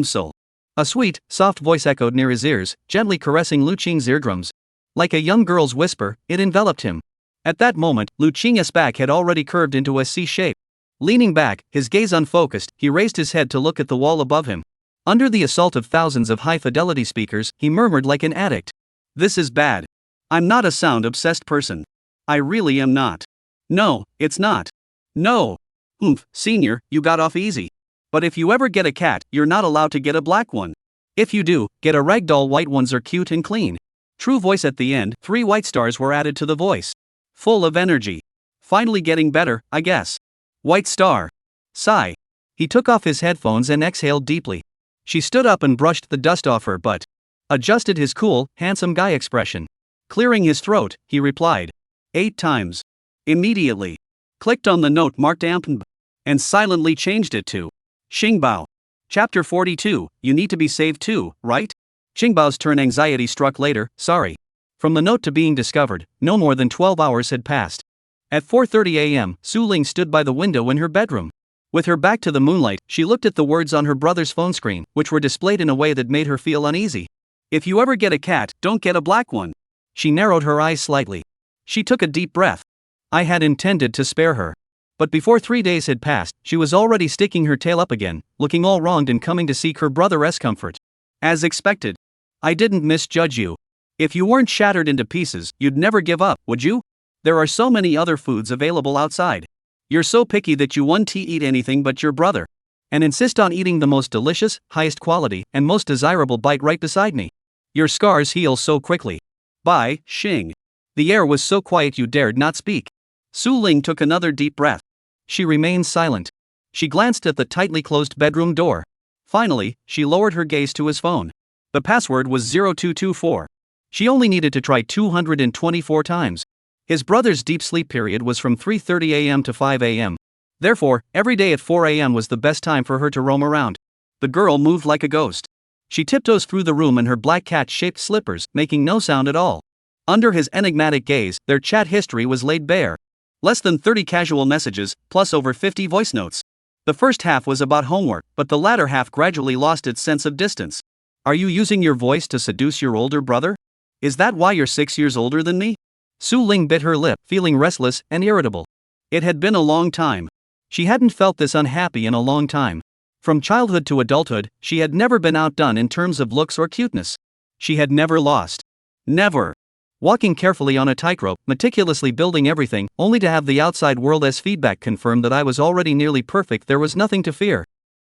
So. A sweet, soft voice echoed near his ears, gently caressing Lu Qing's eardrums. Like a young girl's whisper, it enveloped him. At that moment, Lu Qing's back had already curved into a C shape. Leaning back, his gaze unfocused, he raised his head to look at the wall above him. Under the assault of thousands of high-fidelity speakers, he murmured like an addict. This is bad. I'm not a sound-obsessed person. I really am not. No, it's not. No. Senior, you got off easy. But if you ever get a cat, you're not allowed to get a black one. If you do, get a ragdoll. White ones are cute and clean. True voice at the end, 3 white stars were added to the voice. Full of energy. Finally getting better, I guess. White star. Sigh. He took off his headphones and exhaled deeply. She stood up and brushed the dust off her butt. Adjusted his cool, handsome guy expression. Clearing his throat, he replied. 8 times. Immediately. Clicked on the note marked and silently changed it to Xingbao. Chapter 42, you need to be saved too, right? Xingbao's turn anxiety struck later, sorry. From the note to being discovered, no more than 12 hours had passed. At 4:30 a.m., Su Ling stood by the window in her bedroom. With her back to the moonlight, she looked at the words on her brother's phone screen, which were displayed in a way that made her feel uneasy. If you ever get a cat, don't get a black one. She narrowed her eyes slightly. She took a deep breath. I had intended to spare her. But before 3 days had passed, she was already sticking her tail up again, looking all wronged and coming to seek her brother's comfort. As expected. I didn't misjudge you. If you weren't shattered into pieces, you'd never give up, would you? There are so many other foods available outside. You're so picky that you won't eat anything but your brother. And insist on eating the most delicious, highest quality, and most desirable bite right beside me. Your scars heal so quickly. Bai Xing. The air was so quiet you dared not speak. Su Ling took another deep breath. She remained silent. She glanced at the tightly closed bedroom door. Finally, she lowered her gaze to his phone. The password was 0224. She only needed to try 224 times. His brother's deep sleep period was from 3:30 a.m. to 5 a.m. Therefore, every day at 4 a.m. was the best time for her to roam around. The girl moved like a ghost. She tiptoes through the room in her black cat-shaped slippers, making no sound at all. Under his enigmatic gaze, their chat history was laid bare. Less than 30 casual messages, plus over 50 voice notes. The first half was about homework, but the latter half gradually lost its sense of distance. Are you using your voice to seduce your older brother? Is that why you're 6 years older than me? Su Ling bit her lip, feeling restless and irritable. It had been a long time. She hadn't felt this unhappy in a long time. From childhood to adulthood, she had never been outdone in terms of looks or cuteness. She had never lost. Never. Walking carefully on a tightrope, meticulously building everything, only to have the outside world's feedback confirm that I was already nearly perfect. There was nothing to fear.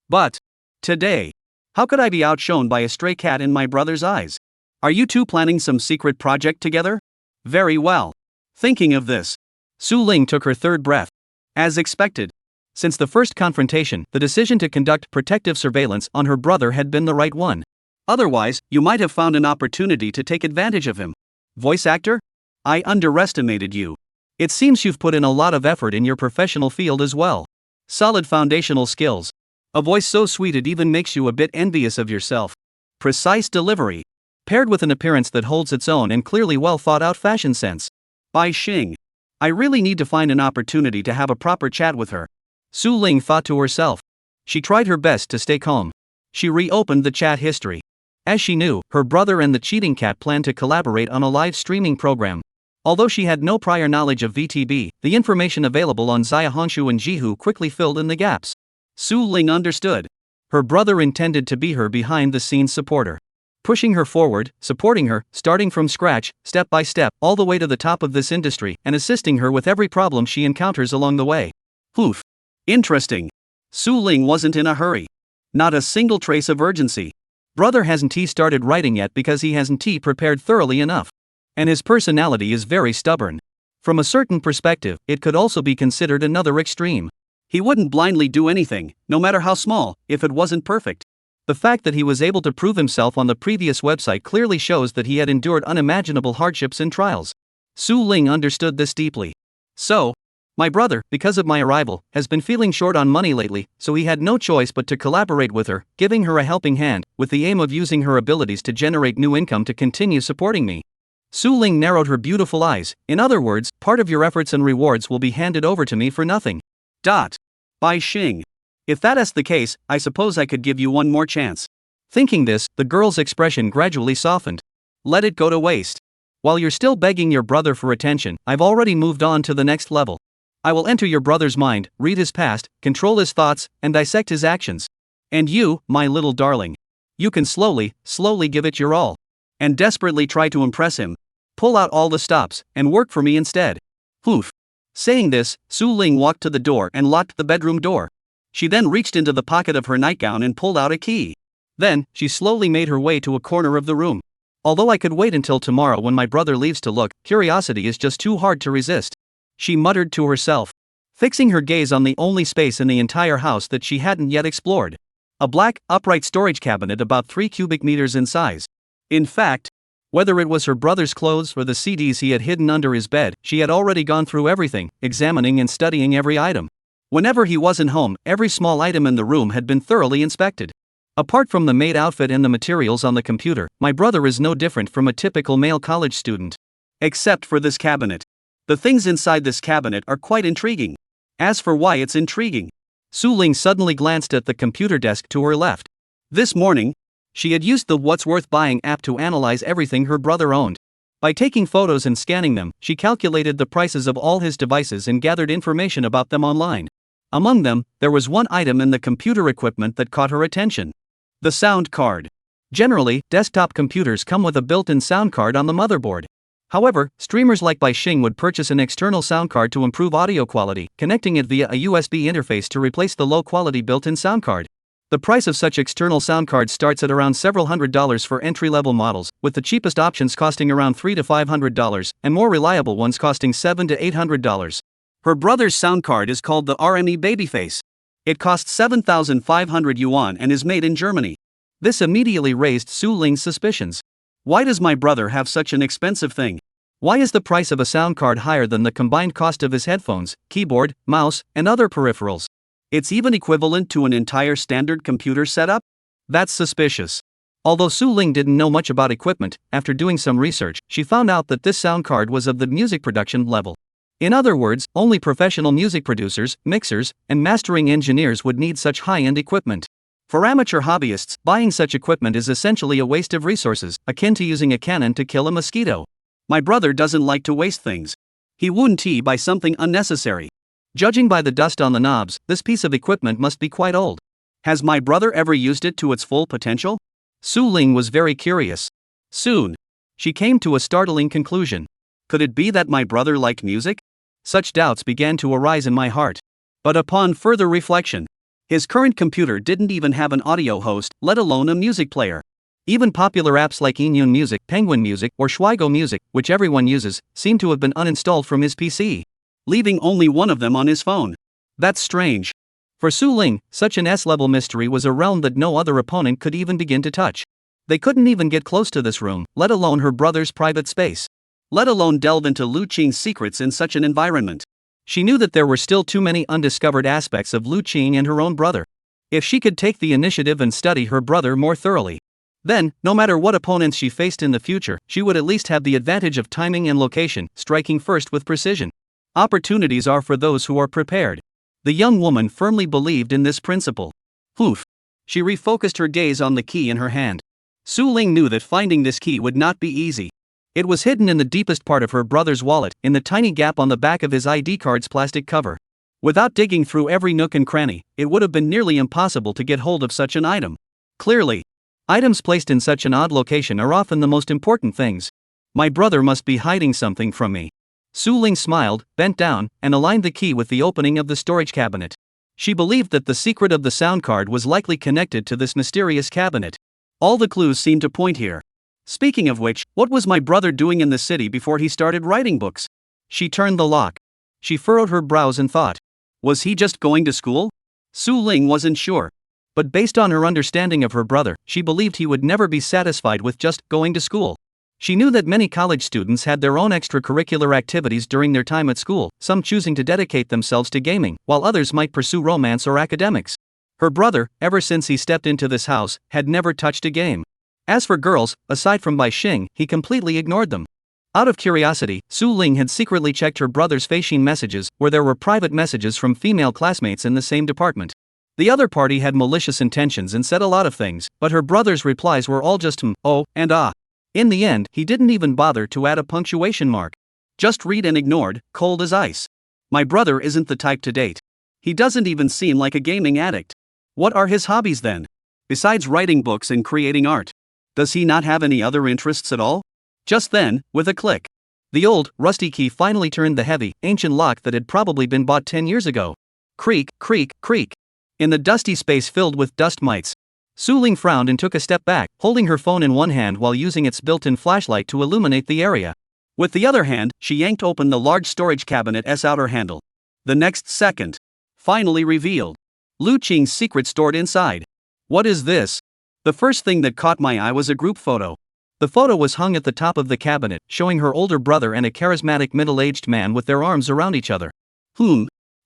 But today, how could I be outshone by a stray cat in my brother's eyes? Are you two planning some secret project together? Very well. Thinking of this, Su Ling took her third breath. As expected. Since the first confrontation, the decision to conduct protective surveillance on her brother had been the right one. Otherwise, you might have found an opportunity to take advantage of him. Voice actor? I underestimated you. It seems you've put in a lot of effort in your professional field as well. Solid foundational skills. A voice so sweet it even makes you a bit envious of yourself. Precise delivery. Paired with an appearance that holds its own and clearly well thought out fashion sense. Bai Xing. I really need to find an opportunity to have a proper chat with her. Su Ling thought to herself. She tried her best to stay calm. She reopened the chat history. As she knew, her brother and the cheating cat planned to collaborate on a live streaming program. Although she had no prior knowledge of VTB, the information available on Xia Hongshu and Jihu quickly filled in the gaps. Su Ling understood. Her brother intended to be her behind-the-scenes supporter. Pushing her forward, supporting her, starting from scratch, step by step, all the way to the top of this industry, and assisting her with every problem she encounters along the way. Oof. Interesting. Su Ling wasn't in a hurry. Not a single trace of urgency. Brother hasn't started writing yet because he hasn't prepared thoroughly enough. And his personality is very stubborn. From a certain perspective, it could also be considered another extreme. He wouldn't blindly do anything, no matter how small, if it wasn't perfect. The fact that he was able to prove himself on the previous website clearly shows that he had endured unimaginable hardships and trials. Su Ling understood this deeply. So, my brother, because of my arrival, has been feeling short on money lately, so he had no choice but to collaborate with her, giving her a helping hand, with the aim of using her abilities to generate new income to continue supporting me. Su Ling narrowed her beautiful eyes. In other words, part of your efforts and rewards will be handed over to me for nothing. Bai Xing. If that is the case, I suppose I could give you one more chance. Thinking this, the girl's expression gradually softened. Let it go to waste. While you're still begging your brother for attention, I've already moved on to the next level. I will enter your brother's mind, read his past, control his thoughts, and dissect his actions. And you, my little darling. You can slowly give it your all. And desperately try to impress him. Pull out all the stops, and work for me instead. Oof. Saying this, Su Ling walked to the door and locked the bedroom door. She then reached into the pocket of her nightgown and pulled out a key. Then, she slowly made her way to a corner of the room. Although I could wait until tomorrow when my brother leaves to look, curiosity is just too hard to resist. She muttered to herself, fixing her gaze on the only space in the entire house that she hadn't yet explored. A black, upright storage cabinet about 3 cubic meters in size. In fact, whether it was her brother's clothes or the CDs he had hidden under his bed, she had already gone through everything, examining and studying every item. Whenever he wasn't home, every small item in the room had been thoroughly inspected. Apart from the maid outfit and the materials on the computer, my brother is no different from a typical male college student. Except for this cabinet. The things inside this cabinet are quite intriguing. As for why it's intriguing, Su Ling suddenly glanced at the computer desk to her left. This morning, she had used the What's Worth Buying app to analyze everything her brother owned. By taking photos and scanning them, she calculated the prices of all his devices and gathered information about them online. Among them, there was one item in the computer equipment that caught her attention. The sound card. Generally, desktop computers come with a built-in sound card on the motherboard. However, streamers like Bai Xing would purchase an external sound card to improve audio quality, connecting it via a USB interface to replace the low-quality built-in sound card. The price of such external sound cards starts at around several $100s for entry-level models, with the cheapest options costing around $300 to $500, and more reliable ones costing $700 to $800. Her brother's sound card is called the RME Babyface. It costs 7,500 yuan and is made in Germany. This immediately raised Su Ling's suspicions. Why does my brother have such an expensive thing? Why is the price of a sound card higher than the combined cost of his headphones, keyboard, mouse, and other peripherals? It's even equivalent to an entire standard computer setup? That's suspicious. Although Su Ling didn't know much about equipment, after doing some research, she found out that this sound card was of the music production level. In other words, only professional music producers, mixers, and mastering engineers would need such high-end equipment. For amateur hobbyists, buying such equipment is essentially a waste of resources, akin to using a cannon to kill a mosquito. My brother doesn't like to waste things. He wouldn't buy something unnecessary. Judging by the dust on the knobs, this piece of equipment must be quite old. Has my brother ever used it to its full potential? Su Ling was very curious. Soon, she came to a startling conclusion. Could it be that my brother liked music? Such doubts began to arise in my heart. But upon further reflection, his current computer didn't even have an audio host, let alone a music player. Even popular apps like Inyun Music, Penguin Music, or Schweigo Music, which everyone uses, seem to have been uninstalled from his PC, leaving only one of them on his phone. That's strange. For Su Ling, such an S-level mystery was a realm that no other opponent could even begin to touch. They couldn't even get close to this room, let alone her brother's private space. let alone delve into Lu Qing's secrets in such an environment. She knew that there were still too many undiscovered aspects of Lu Qing and her own brother. If she could take the initiative and study her brother more thoroughly, then, no matter what opponents she faced in the future, she would at least have the advantage of timing and location, striking first with precision. Opportunities are for those who are prepared. The young woman firmly believed in this principle. Poof! She refocused her gaze on the key in her hand. Su Ling knew that finding this key would not be easy. It was hidden in the deepest part of her brother's wallet, in the tiny gap on the back of his ID card's plastic cover. Without digging through every nook and cranny, it would have been nearly impossible to get hold of such an item. Clearly, items placed in such an odd location are often the most important things. My brother must be hiding something from me. Su Ling smiled, bent down, and aligned the key with the opening of the storage cabinet. She believed that the secret of the sound card was likely connected to this mysterious cabinet. All the clues seemed to point here. Speaking of which, what was my brother doing in the city before he started writing books? She turned the lock. She furrowed her brows and thought. Was he just going to school? Su Ling wasn't sure. But based on her understanding of her brother, she believed he would never be satisfied with just going to school. She knew that many college students had their own extracurricular activities during their time at school, some choosing to dedicate themselves to gaming, while others might pursue romance or academics. Her brother, ever since he stepped into this house, had never touched a game. As for girls, aside from Bai Xing, he completely ignored them. Out of curiosity, Su Ling had secretly checked her brother's Feixin messages, where there were private messages from female classmates in the same department. The other party had malicious intentions and said a lot of things, but her brother's replies were all just oh, and ah. In the end, he didn't even bother to add a punctuation mark. Just read and ignored, cold as ice. My brother isn't the type to date. He doesn't even seem like a gaming addict. What are his hobbies then? Besides writing books and creating art, does he not have any other interests at all? Just then, with a click, the old, rusty key finally turned the heavy, ancient lock that had probably been bought 10 years ago. Creak, creak, creak. In the dusty space filled with dust mites, Su Ling frowned and took a step back, holding her phone in one hand while using its built-in flashlight to illuminate the area. With the other hand, she yanked open the large storage cabinet's outer handle. The next second, finally revealed Lu Qing's secret stored inside. What is this? The first thing that caught my eye was a group photo. The photo was hung at the top of the cabinet, showing her older brother and a charismatic middle-aged man with their arms around each other.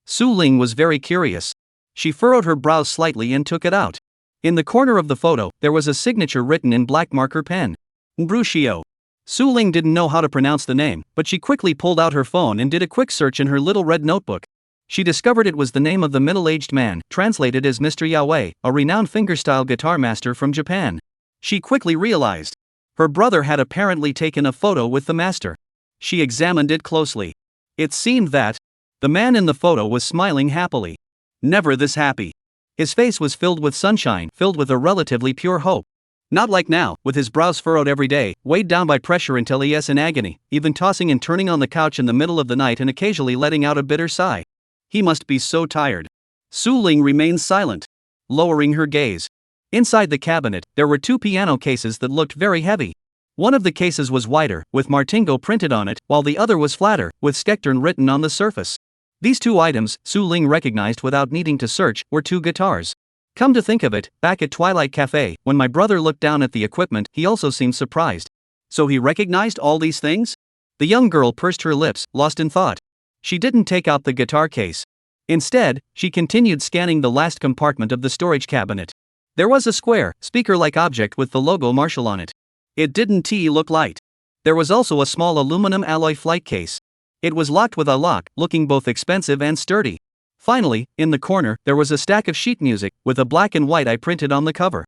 Su Ling was very curious. She furrowed her brows slightly and took it out. In the corner of the photo, there was a signature written in black marker pen. Mbrushio. Su Ling didn't know how to pronounce the name, but she quickly pulled out her phone and did a quick search in her little red notebook. She discovered it was the name of the middle-aged man, translated as Mr. Yaoi, a renowned fingerstyle guitar master from Japan. She quickly realized her brother had apparently taken a photo with the master. She examined it closely. It seemed that the man in the photo was smiling happily. Never this happy. His face was filled with sunshine, filled with a relatively pure hope. Not like now, with his brows furrowed every day, weighed down by pressure until he is in agony, even tossing and turning on the couch in the middle of the night and occasionally letting out a bitter sigh. He must be so tired. Su Ling remained silent, lowering her gaze. Inside the cabinet, there were two piano cases that looked very heavy. One of the cases was wider, with Martingo printed on it, while the other was flatter, with Skectern written on the surface. These two items, Su Ling recognized without needing to search, were two guitars. Come to think of it, back at Twilight Cafe, when my brother looked down at the equipment, he also seemed surprised. So he recognized all these things? The young girl pursed her lips, lost in thought. She didn't take out the guitar case. Instead, she continued scanning the last compartment of the storage cabinet. There was a square, speaker-like object with the logo Marshall on it. It didn't look light. There was also a small aluminum alloy flight case. It was locked with a lock, looking both expensive and sturdy. Finally, in the corner, there was a stack of sheet music, with a black and white eye printed on the cover.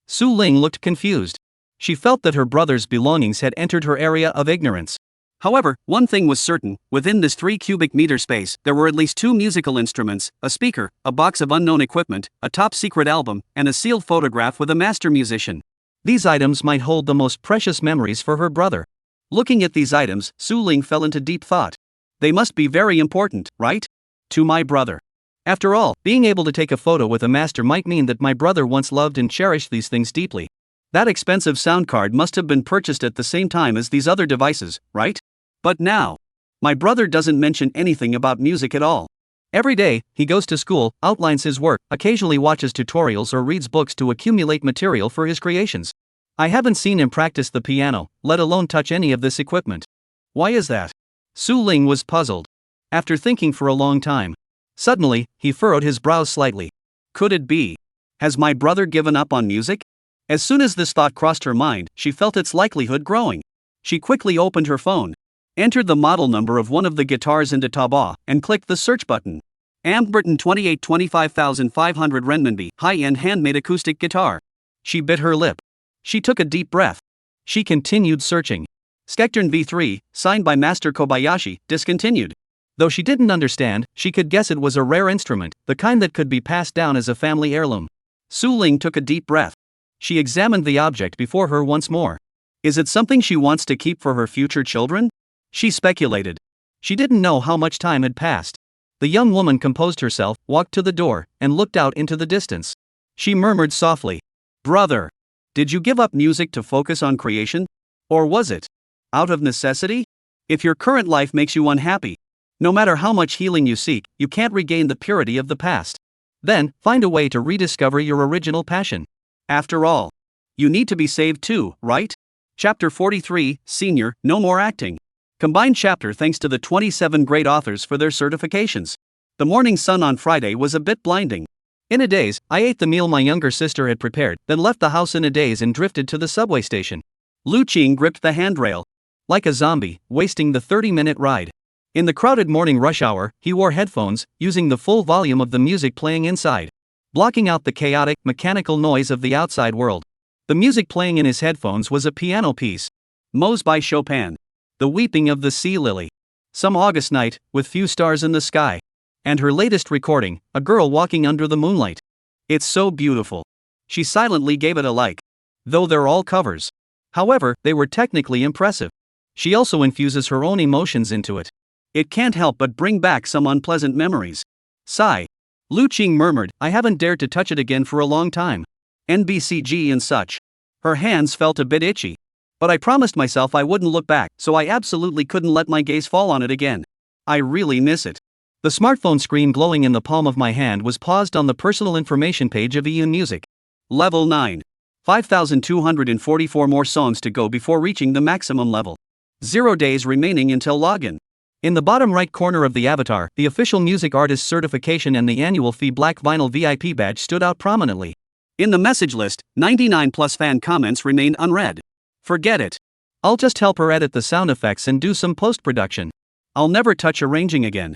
Su Ling looked confused. She felt that her brother's belongings had entered her area of ignorance. However, one thing was certain, within this 3 cubic meter space, there were at least 2 musical instruments, a speaker, a box of unknown equipment, a top-secret album, and a sealed photograph with a master musician. These items might hold the most precious memories for her brother. Looking at these items, Su Ling fell into deep thought. They must be very important, right? To my brother. After all, being able to take a photo with a master might mean that my brother once loved and cherished these things deeply. That expensive sound card must have been purchased at the same time as these other devices, right? But now, my brother doesn't mention anything about music at all. Every day, he goes to school, outlines his work, occasionally watches tutorials or reads books to accumulate material for his creations. I haven't seen him practice the piano, let alone touch any of this equipment. Why is that? Su Ling was puzzled. After thinking for a long time, suddenly, he furrowed his brows slightly. Could it be? Has my brother given up on music? As soon as this thought crossed her mind, she felt its likelihood growing. She quickly opened her phone, entered the model number of one of the guitars into Taobao, and clicked the search button. Amberton 25,500 renminbi, high-end handmade acoustic guitar. She bit her lip. She took a deep breath. She continued searching. Skectern V3, signed by Master Kobayashi, discontinued. Though she didn't understand, she could guess it was a rare instrument, the kind that could be passed down as a family heirloom. Su Ling took a deep breath. She examined the object before her once more. Is it something she wants to keep for her future children? She speculated. She didn't know how much time had passed. The young woman composed herself, walked to the door, and looked out into the distance. She murmured softly, "Brother, did you give up music to focus on creation? Or was it out of necessity? If your current life makes you unhappy, no matter how much healing you seek, you can't regain the purity of the past. Then, find a way to rediscover your original passion. After all, you need to be saved too, right?" Chapter 43, Senior, No More Acting. Combined chapter thanks to the 27 great authors for their certifications. The morning sun on Friday was a bit blinding. In a daze, I ate the meal my younger sister had prepared, then left the house in a daze and drifted to the subway station. Lu Qing gripped the handrail like a zombie, wasting the 30-minute ride. In the crowded morning rush hour, he wore headphones, using the full volume of the music playing inside, blocking out the chaotic, mechanical noise of the outside world. The music playing in his headphones was a piano piece. Moes by Chopin. The Weeping of the Sea Lily. Some August night, with few stars in the sky. And her latest recording, a girl walking under the moonlight. It's so beautiful. She silently gave it a like. Though they're all covers. However, they were technically impressive. She also infuses her own emotions into it. It can't help but bring back some unpleasant memories. Sigh. Lu Qing murmured, I haven't dared to touch it again for a long time. NBCG and such. Her hands felt a bit itchy. But I promised myself I wouldn't look back, so I absolutely couldn't let my gaze fall on it again. I really miss it. The smartphone screen glowing in the palm of my hand was paused on the personal information page of Eun Music. Level 9. 5,244 more songs to go before reaching the maximum level. 0 days remaining until login. In the bottom right corner of the avatar, the official music artist certification and the annual fee black vinyl VIP badge stood out prominently. In the message list, 99 plus fan comments remained unread. Forget it. I'll just help her edit the sound effects and do some post-production. I'll never touch arranging again.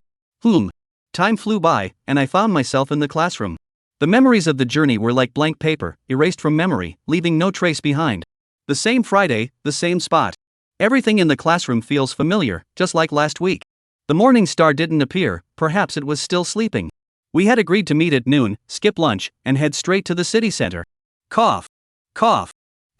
Time flew by, and I found myself in the classroom. The memories of the journey were like blank paper, erased from memory, leaving no trace behind. The same Friday, the same spot. Everything in the classroom feels familiar, just like last week. The morning star didn't appear, perhaps it was still sleeping. We had agreed to meet at noon, skip lunch, and head straight to the city center. Cough. Cough.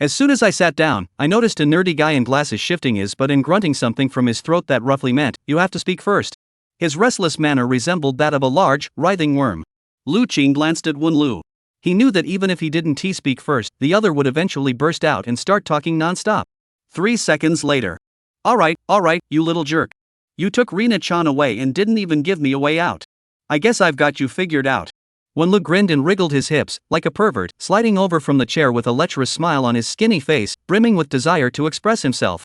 As soon as I sat down, I noticed a nerdy guy in glasses shifting his butt and grunting something from his throat that roughly meant, you have to speak first. His restless manner resembled that of a large, writhing worm. Lu Qing glanced at Wen Lu. He knew that even if he didn't speak first, the other would eventually burst out and start talking non-stop. 3 seconds later. Alright, you little jerk. You took Rina-chan away and didn't even give me a way out. I guess I've got you figured out. Wen Lu grinned and wriggled his hips, like a pervert, sliding over from the chair with a lecherous smile on his skinny face, brimming with desire to express himself.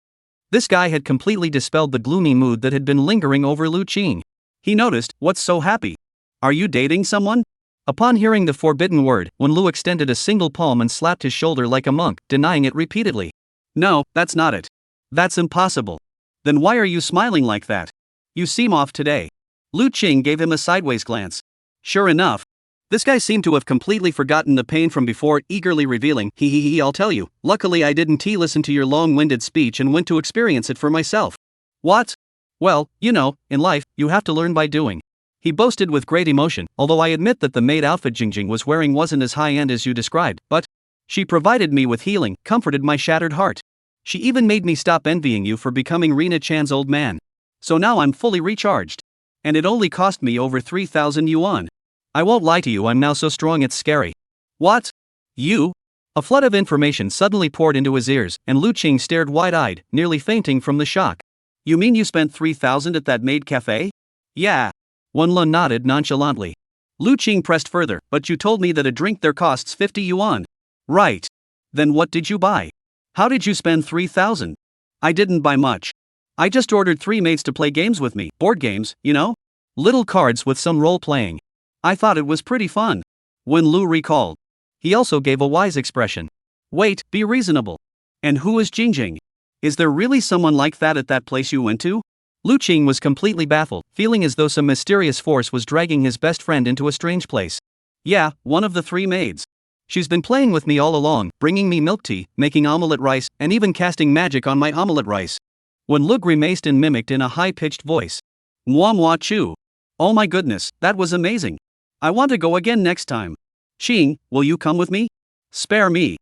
This guy had completely dispelled the gloomy mood that had been lingering over Lu Qing. He noticed, what's so happy? Are you dating someone? Upon hearing the forbidden word, Wen Lu extended a single palm and slapped his shoulder like a monk, denying it repeatedly. No, that's not it. That's impossible. Then why are you smiling like that? You seem off today. Lu Qing gave him a sideways glance. Sure enough. This guy seemed to have completely forgotten the pain from before, eagerly revealing, I'll tell you, luckily I didn't listen to your long-winded speech and went to experience it for myself. What? Well, you know, in life, you have to learn by doing. He boasted with great emotion, although I admit that the maid outfit Jingjing was wearing wasn't as high-end as you described, but she provided me with healing, comforted my shattered heart. She even made me stop envying you for becoming Rina-chan's old man. So now I'm fully recharged. And it only cost me over 3,000 yuan. I won't lie to you, I'm now so strong it's scary. What? You? A flood of information suddenly poured into his ears, and Lu Qing stared wide-eyed, nearly fainting from the shock. You mean you spent 3,000 at that maid cafe? Yeah. Wen Lu nodded nonchalantly. Lu Qing pressed further, but you told me that a drink there costs 50 yuan. Right. Then what did you buy? How did you spend 3,000? I didn't buy much. I just ordered 3 mates to play games with me, board games, you know? Little cards with some role playing. I thought it was pretty fun. When Lu recalled. He also gave a wise expression. Wait, be reasonable. And who is Jingjing? Is there really someone like that at that place you went to? Lu Qing was completely baffled, feeling as though some mysterious force was dragging his best friend into a strange place. Yeah, one of the 3 maids. She's been playing with me all along, bringing me milk tea, making omelette rice, and even casting magic on my omelette rice. When Lu grimaced and mimicked in a high-pitched voice. Mwah chu. Oh my goodness, that was amazing. I want to go again next time. Qing, will you come with me? Spare me.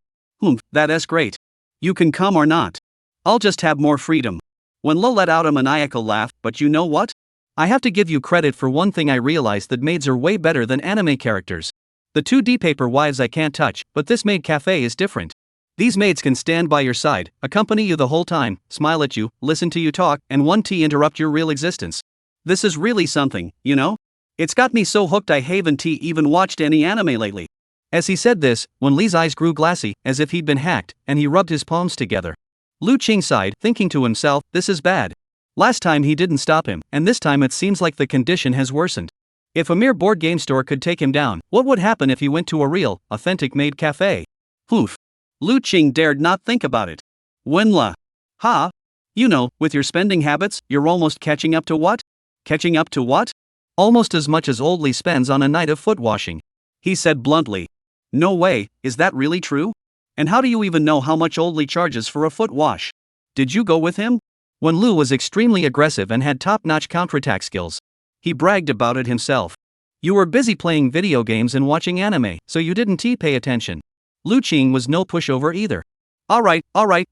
That's great. You can come or not. I'll just have more freedom. When Lo let out a maniacal laugh, but you know what? I have to give you credit for one thing. I realized that maids are way better than anime characters. The 2D paper wives I can't touch, but this maid cafe is different. These maids can stand by your side, accompany you the whole time, smile at you, listen to you talk, and one tea interrupt your real existence. This is really something, you know? It's got me so hooked I haven't even watched any anime lately. As he said this, Wen Li's eyes grew glassy, as if he'd been hacked, and he rubbed his palms together. Lu Qing sighed, thinking to himself, this is bad. Last time he didn't stop him, and this time it seems like the condition has worsened. If a mere board game store could take him down, what would happen if he went to a real, authentic maid cafe? Oof. Lu Qing dared not think about it. Wenla. Ha? You know, with your spending habits, you're almost catching up to what? Catching up to what? Almost as much as Old Li spends on a night of foot washing. He said bluntly. No way, is that really true? And how do you even know how much Old Li charges for a foot wash? Did you go with him? When Lu was extremely aggressive and had top-notch counterattack skills. He bragged about it himself. You were busy playing video games and watching anime, so you didn't pay attention. Lu Qing was no pushover either. Alright,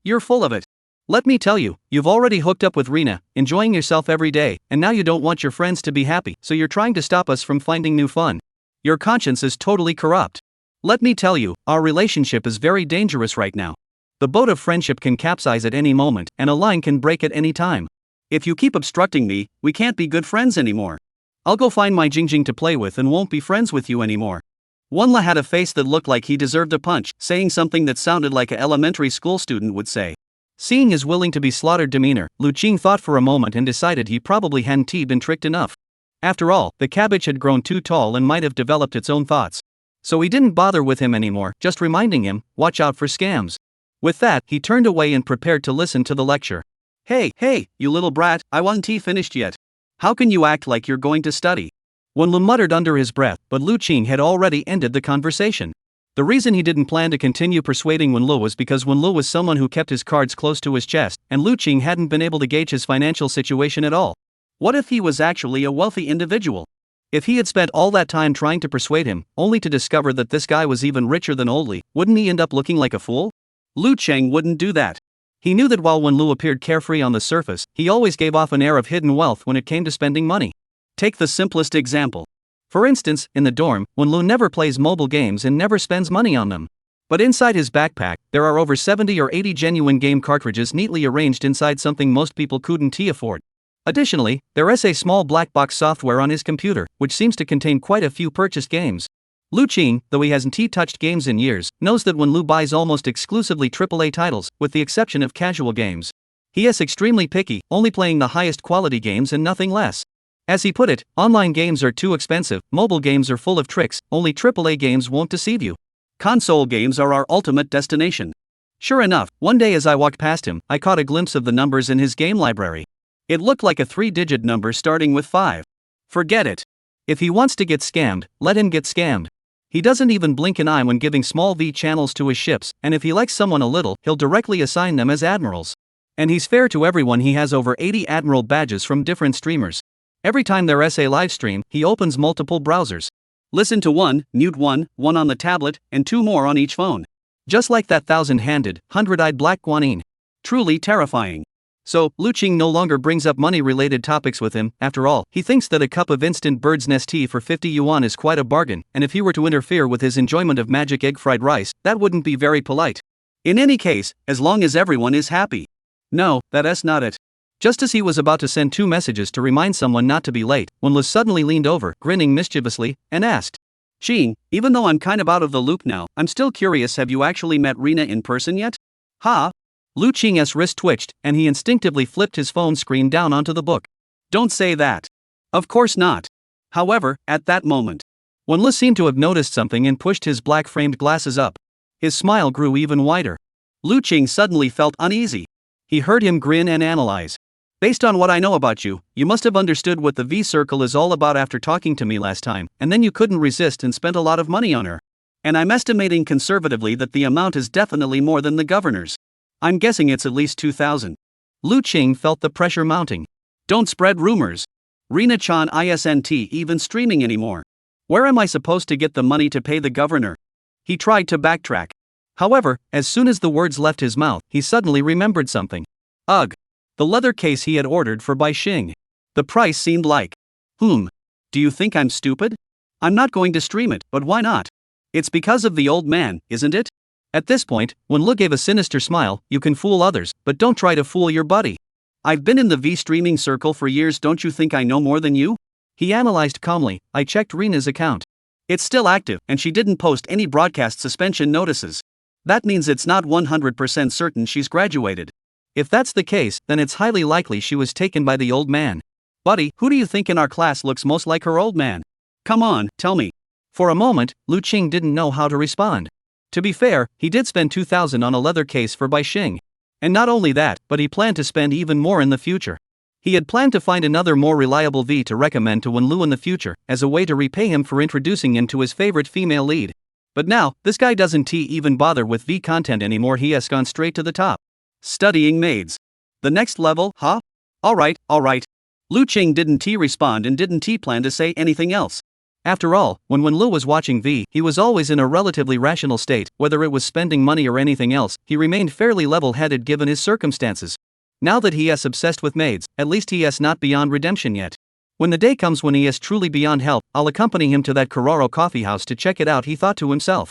you're full of it. Let me tell you, you've already hooked up with Rina, enjoying yourself every day, and now you don't want your friends to be happy, so you're trying to stop us from finding new fun. Your conscience is totally corrupt. Let me tell you, our relationship is very dangerous right now. The boat of friendship can capsize at any moment, and a line can break at any time. If you keep obstructing me, we can't be good friends anymore. I'll go find my Jingjing to play with and won't be friends with you anymore. Wenla had a face that looked like he deserved a punch, saying something that sounded like an elementary school student would say. Seeing his willing to be slaughtered demeanor, Lu Qing thought for a moment and decided he probably hadn't been tricked enough. After all, the cabbage had grown too tall and might have developed its own thoughts. So he didn't bother with him anymore, just reminding him, watch out for scams. With that, he turned away and prepared to listen to the lecture. Hey, you little brat, I wasn't finished yet. How can you act like you're going to study? Wen Lu muttered under his breath, but Lu Qing had already ended the conversation. The reason he didn't plan to continue persuading Wen Lu was because Wen Lu was someone who kept his cards close to his chest, and Lu Qing hadn't been able to gauge his financial situation at all. What if he was actually a wealthy individual? If he had spent all that time trying to persuade him, only to discover that this guy was even richer than Old Li, wouldn't he end up looking like a fool? Lu Cheng wouldn't do that. He knew that while Wen Lu appeared carefree on the surface, he always gave off an air of hidden wealth when it came to spending money. Take the simplest example. For instance, in the dorm, Wen Lu never plays mobile games and never spends money on them. But inside his backpack, there are over 70 or 80 genuine game cartridges neatly arranged inside something most people couldn't afford. Additionally, there is a small black box software on his computer, which seems to contain quite a few purchased games. Lu Qing, though he hasn't touched games in years, knows that Wen Lu buys almost exclusively AAA titles, with the exception of casual games. He is extremely picky, only playing the highest quality games and nothing less. As he put it, online games are too expensive, mobile games are full of tricks, only AAA games won't deceive you. Console games are our ultimate destination. Sure enough, one day as I walked past him, I caught a glimpse of the numbers in his game library. It looked like a 3-digit number starting with 5. Forget it. If he wants to get scammed, let him get scammed. He doesn't even blink an eye when giving small V channels to his ships, and if he likes someone a little, he'll directly assign them as admirals. And he's fair to everyone. He has over 80 admiral badges from different streamers. Every time there's a live stream, he opens multiple browsers. Listen to one, mute one on the tablet, and 2 more on each phone. Just like that 1,000-handed, 100-eyed black guanine. Truly terrifying. So, Lu Qing no longer brings up money-related topics with him. After all, he thinks that a cup of instant bird's nest tea for 50 yuan is quite a bargain, and if he were to interfere with his enjoyment of magic egg fried rice, that wouldn't be very polite. In any case, as long as everyone is happy. No, that's not it. Just as he was about to send 2 messages to remind someone not to be late, Wen Lu suddenly leaned over, grinning mischievously, and asked, Qing, even though I'm kind of out of the loop now, I'm still curious, have you actually met Rina in person yet? Ha? Lu Qing's wrist twitched, and he instinctively flipped his phone screen down onto the book. Don't say that. Of course not. However, at that moment, when Lu seemed to have noticed something and pushed his black-framed glasses up, his smile grew even wider. Lu Qing suddenly felt uneasy. He heard him grin and analyze. Based on what I know about you, you must have understood what the V-Circle is all about after talking to me last time, and then you couldn't resist and spent a lot of money on her. And I'm estimating conservatively that the amount is definitely more than the governor's. I'm guessing it's at least 2,000. Lu Qing felt the pressure mounting. Don't spread rumors. Rina-chan isn't even streaming anymore. Where am I supposed to get the money to pay the governor? He tried to backtrack. However, as soon as the words left his mouth, he suddenly remembered something. Ugh. The leather case he had ordered for Bai Xing. The price seemed like. Do you think I'm stupid? I'm not going to stream it, but why not? It's because of the old man, isn't it? At this point, when Lu gave a sinister smile, you can fool others, but don't try to fool your buddy. I've been in the V-streaming circle for years, don't you think I know more than you? He analyzed calmly. I checked Rina's account. It's still active, and she didn't post any broadcast suspension notices. That means it's not 100% certain she's graduated. If that's the case, then it's highly likely she was taken by the old man. Buddy, who do you think in our class looks most like her old man? Come on, tell me. For a moment, Lu Qing didn't know how to respond. To be fair, he did spend 2,000 on a leather case for Bai Xing. And not only that, but he planned to spend even more in the future. He had planned to find another more reliable V to recommend to Wenlu in the future, as a way to repay him for introducing him to his favorite female lead. But now, this guy doesn't even bother with V content anymore, he has gone straight to the top. Studying maids. The next level, huh? Alright. Lu Qing didn't respond and didn't plan to say anything else. After all, when Lu was watching V, he was always in a relatively rational state, whether it was spending money or anything else, he remained fairly level-headed given his circumstances. Now that he is obsessed with maids, at least he is not beyond redemption yet. When the day comes when he is truly beyond help, I'll accompany him to that Kararo coffee house to check it out, he thought to himself.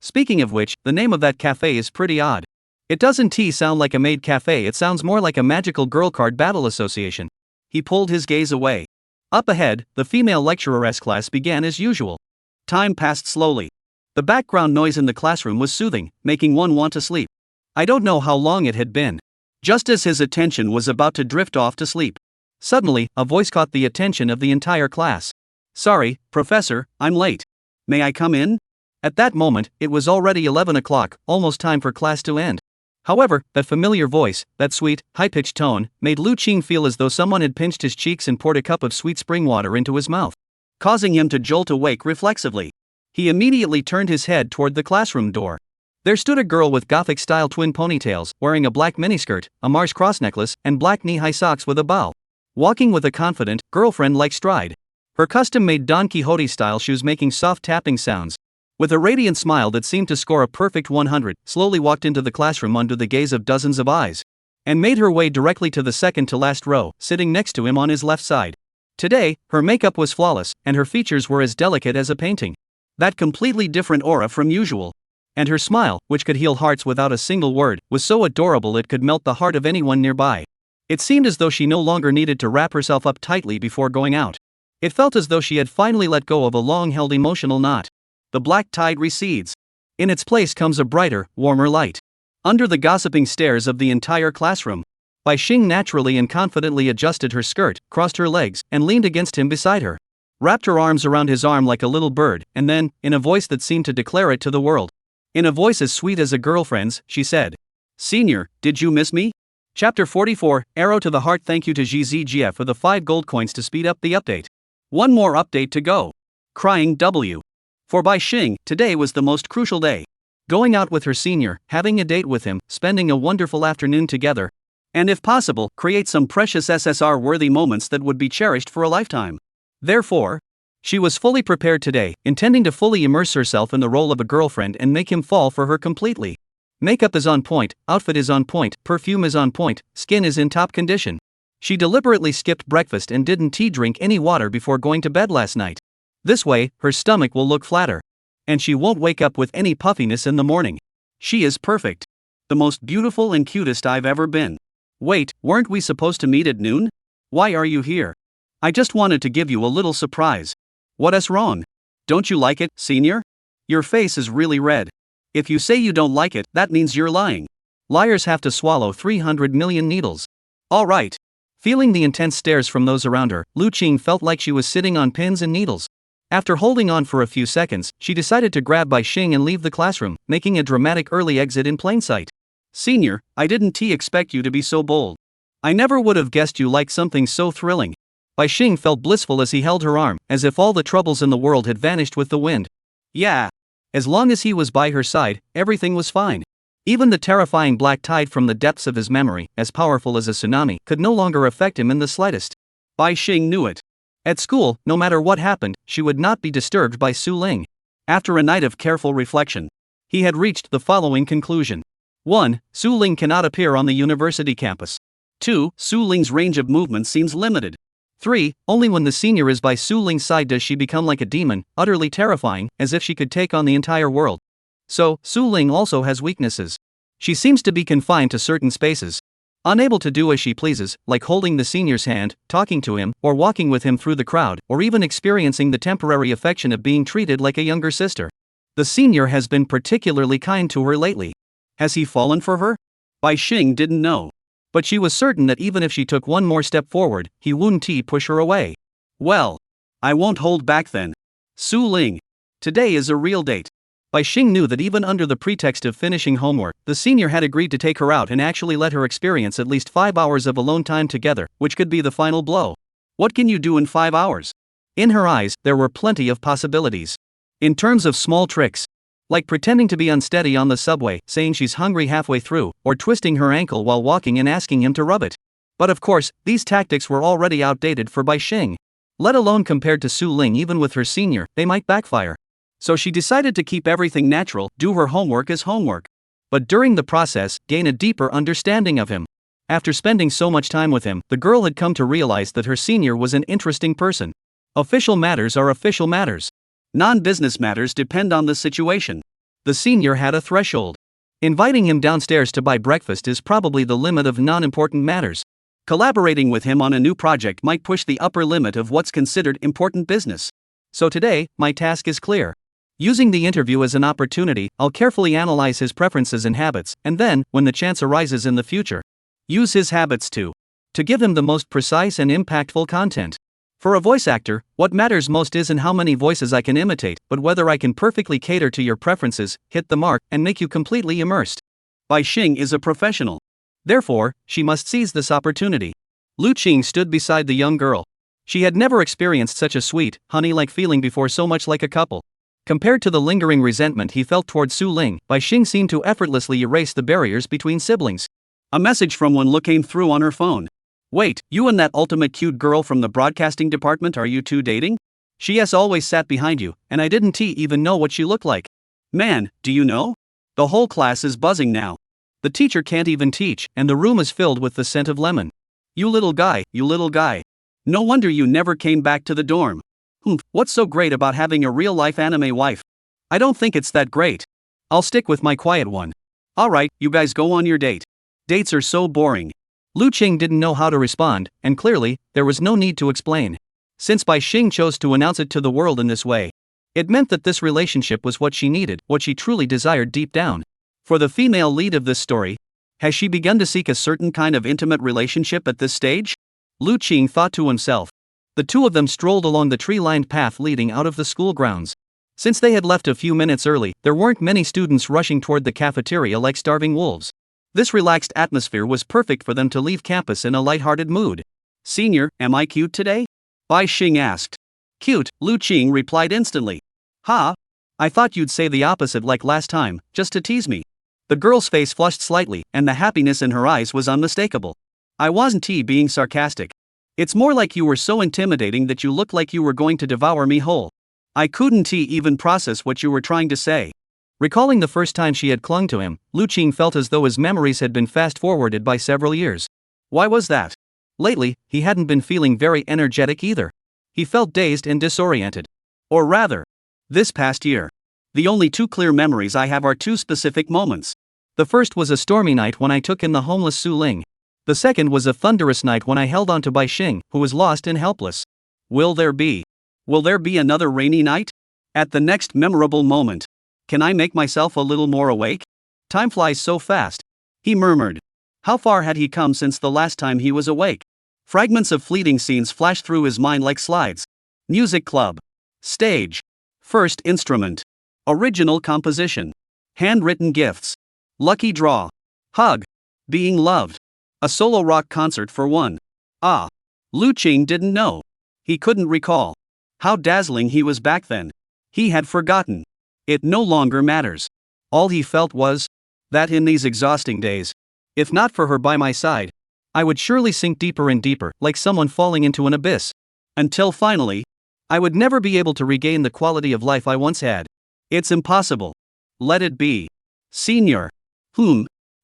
Speaking of which, the name of that cafe is pretty odd. It doesn't sound like a maid cafe, it sounds more like a magical girl card battle association. He pulled his gaze away. Up ahead, the female lecturer's class began as usual. Time passed slowly. The background noise in the classroom was soothing, making one want to sleep. I don't know how long it had been. Just as his attention was about to drift off to sleep, suddenly, a voice caught the attention of the entire class. Sorry, Professor, I'm late. May I come in? At that moment, it was already 11 o'clock, almost time for class to end. However, that familiar voice, that sweet, high-pitched tone, made Lu Qing feel as though someone had pinched his cheeks and poured a cup of sweet spring water into his mouth, causing him to jolt awake reflexively. He immediately turned his head toward the classroom door. There stood a girl with Gothic-style twin ponytails, wearing a black miniskirt, a Mars cross necklace, and black knee-high socks with a bow, walking with a confident, girlfriend-like stride. Her custom-made Don Quixote-style shoes making soft tapping sounds. With a radiant smile that seemed to score a perfect 100, slowly walked into the classroom under the gaze of dozens of eyes, and made her way directly to the second-to-last row, sitting next to him on his left side. Today, her makeup was flawless, and her features were as delicate as a painting. That completely different aura from usual. And her smile, which could heal hearts without a single word, was so adorable it could melt the heart of anyone nearby. It seemed as though she no longer needed to wrap herself up tightly before going out. It felt as though she had finally let go of a long-held emotional knot. The black tide recedes. In its place comes a brighter, warmer light. Under the gossiping stares of the entire classroom, Bai Xing naturally and confidently adjusted her skirt, crossed her legs, and leaned against him beside her. Wrapped her arms around his arm like a little bird, and then, in a voice that seemed to declare it to the world, in a voice as sweet as a girlfriend's, she said, "Senior, did you miss me?" Chapter 44, Arrow to the Heart. Thank you to GZGF for the 5 gold coins to speed up the update. One more update to go. Crying W. For Bai Xing, today was the most crucial day. Going out with her senior, having a date with him, spending a wonderful afternoon together, and if possible, create some precious SSR-worthy moments that would be cherished for a lifetime. Therefore, she was fully prepared today, intending to fully immerse herself in the role of a girlfriend and make him fall for her completely. Makeup is on point, outfit is on point, perfume is on point, skin is in top condition. She deliberately skipped breakfast and didn't drink any water before going to bed last night. This way, her stomach will look flatter. And she won't wake up with any puffiness in the morning. She is perfect. The most beautiful and cutest I've ever been. Wait, weren't we supposed to meet at noon? Why are you here? I just wanted to give you a little surprise. What's wrong? Don't you like it, senior? Your face is really red. If you say you don't like it, that means you're lying. Liars have to swallow 300 million needles. Alright. Feeling the intense stares from those around her, Lu Qing felt like she was sitting on pins and needles. After holding on for a few seconds, she decided to grab Bai Xing and leave the classroom, making a dramatic early exit in plain sight. Senior, I didn't expect you to be so bold. I never would have guessed you liked something so thrilling. Bai Xing felt blissful as he held her arm, as if all the troubles in the world had vanished with the wind. Yeah. As long as he was by her side, everything was fine. Even the terrifying black tide from the depths of his memory, as powerful as a tsunami, could no longer affect him in the slightest. Bai Xing knew it. At school, no matter what happened, she would not be disturbed by Su Ling. After a night of careful reflection, he had reached the following conclusion. 1. Su Ling cannot appear on the university campus. 2. Su Ling's range of movement seems limited. 3. Only when the senior is by Su Ling's side does she become like a demon, utterly terrifying, as if she could take on the entire world. So, Su Ling also has weaknesses. She seems to be confined to certain spaces. Unable to do as she pleases, like holding the senior's hand, talking to him, or walking with him through the crowd, or even experiencing the temporary affection of being treated like a younger sister. The senior has been particularly kind to her lately. Has he fallen for her? Bai Xing didn't know. But she was certain that even if she took one more step forward, he wouldn't push her away. Well, I won't hold back then. Su Ling. Today is a real date. Bai Xing knew that even under the pretext of finishing homework, the senior had agreed to take her out and actually let her experience at least 5 hours of alone time together, which could be the final blow. What can you do in 5 hours? In her eyes, there were plenty of possibilities. In terms of small tricks, like pretending to be unsteady on the subway, saying she's hungry halfway through, or twisting her ankle while walking and asking him to rub it. But of course, these tactics were already outdated for Bai Xing. Let alone compared to Su Ling, even with her senior, they might backfire. So she decided to keep everything natural, do her homework as homework. But during the process, gain a deeper understanding of him. After spending so much time with him, the girl had come to realize that her senior was an interesting person. Official matters are official matters. Non-business matters depend on the situation. The senior had a threshold. Inviting him downstairs to buy breakfast is probably the limit of non-important matters. Collaborating with him on a new project might push the upper limit of what's considered important business. So today, my task is clear. Using the interview as an opportunity, I'll carefully analyze his preferences and habits, and then, when the chance arises in the future, use his habits to give him the most precise and impactful content. For a voice actor, what matters most isn't how many voices I can imitate, but whether I can perfectly cater to your preferences, hit the mark, and make you completely immersed. Bai Xing is a professional. Therefore, she must seize this opportunity. Lu Qing stood beside the young girl. She had never experienced such a sweet, honey-like feeling before, so much like a couple. Compared to the lingering resentment he felt toward Su Ling, Bai Xing seemed to effortlessly erase the barriers between siblings. A message from Wenlu came through on her phone. Wait, you and that ultimate cute girl from the broadcasting department, are you two dating? She has always sat behind you, and I didn't even know what she looked like. Man, do you know? The whole class is buzzing now. The teacher can't even teach, and the room is filled with the scent of lemon. You little guy, you little guy. No wonder you never came back to the dorm. What's so great about having a real-life anime wife? I don't think it's that great. I'll stick with my quiet one. Alright, you guys go on your date. Dates are so boring. Lu Qing didn't know how to respond, and clearly, there was no need to explain. Since Bai Xing chose to announce it to the world in this way, it meant that this relationship was what she needed, what she truly desired deep down. For the female lead of this story, has she begun to seek a certain kind of intimate relationship at this stage? Lu Qing thought to himself. The two of them strolled along the tree-lined path leading out of the school grounds. Since they had left a few minutes early, there weren't many students rushing toward the cafeteria like starving wolves. This relaxed atmosphere was perfect for them to leave campus in a light-hearted mood. Senior, am I cute today? Bai Xing asked. Cute, Lu Qing replied instantly. Ha? I thought you'd say the opposite like last time, just to tease me. The girl's face flushed slightly, and the happiness in her eyes was unmistakable. I wasn't being sarcastic. It's more like you were so intimidating that you looked like you were going to devour me whole. I couldn't even process what you were trying to say. Recalling the first time she had clung to him, Lu Qing felt as though his memories had been fast-forwarded by several years. Why was that? Lately, he hadn't been feeling very energetic either. He felt dazed and disoriented. Or rather, this past year. The only two clear memories I have are two specific moments. The first was a stormy night when I took in the homeless Su Ling. The second was a thunderous night when I held on to Bai Xing, who was lost and helpless. Will there be another rainy night? At the next memorable moment. Can I make myself a little more awake? Time flies so fast. He murmured. How far had he come since the last time he was awake? Fragments of fleeting scenes flashed through his mind like slides. Music club. Stage. First instrument. Original composition. Handwritten gifts. Lucky draw. Hug. Being loved. A solo rock concert for one. Ah. Lu Qing didn't know. He couldn't recall. How dazzling he was back then. He had forgotten. It no longer matters. All he felt was that in these exhausting days, if not for her by my side, I would surely sink deeper and deeper, like someone falling into an abyss. Until finally, I would never be able to regain the quality of life I once had. It's impossible. Let it be. Senior.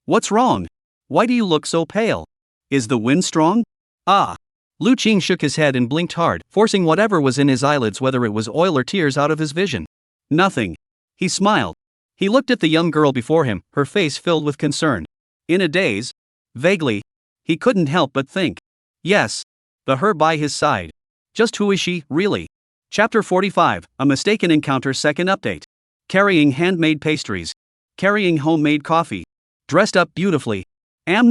What's wrong? Why do you look so pale? Is the wind strong? Ah. Lu Qing shook his head and blinked hard, forcing whatever was in his eyelids, whether it was oil or tears, out of his vision. Nothing. He smiled. He looked at the young girl before him, her face filled with concern. In a daze, vaguely, he couldn't help but think. Yes. Her by his side. Just who is she, really? Chapter 45, A Mistaken Encounter. Second update. Carrying handmade pastries. Carrying homemade coffee. Dressed up beautifully.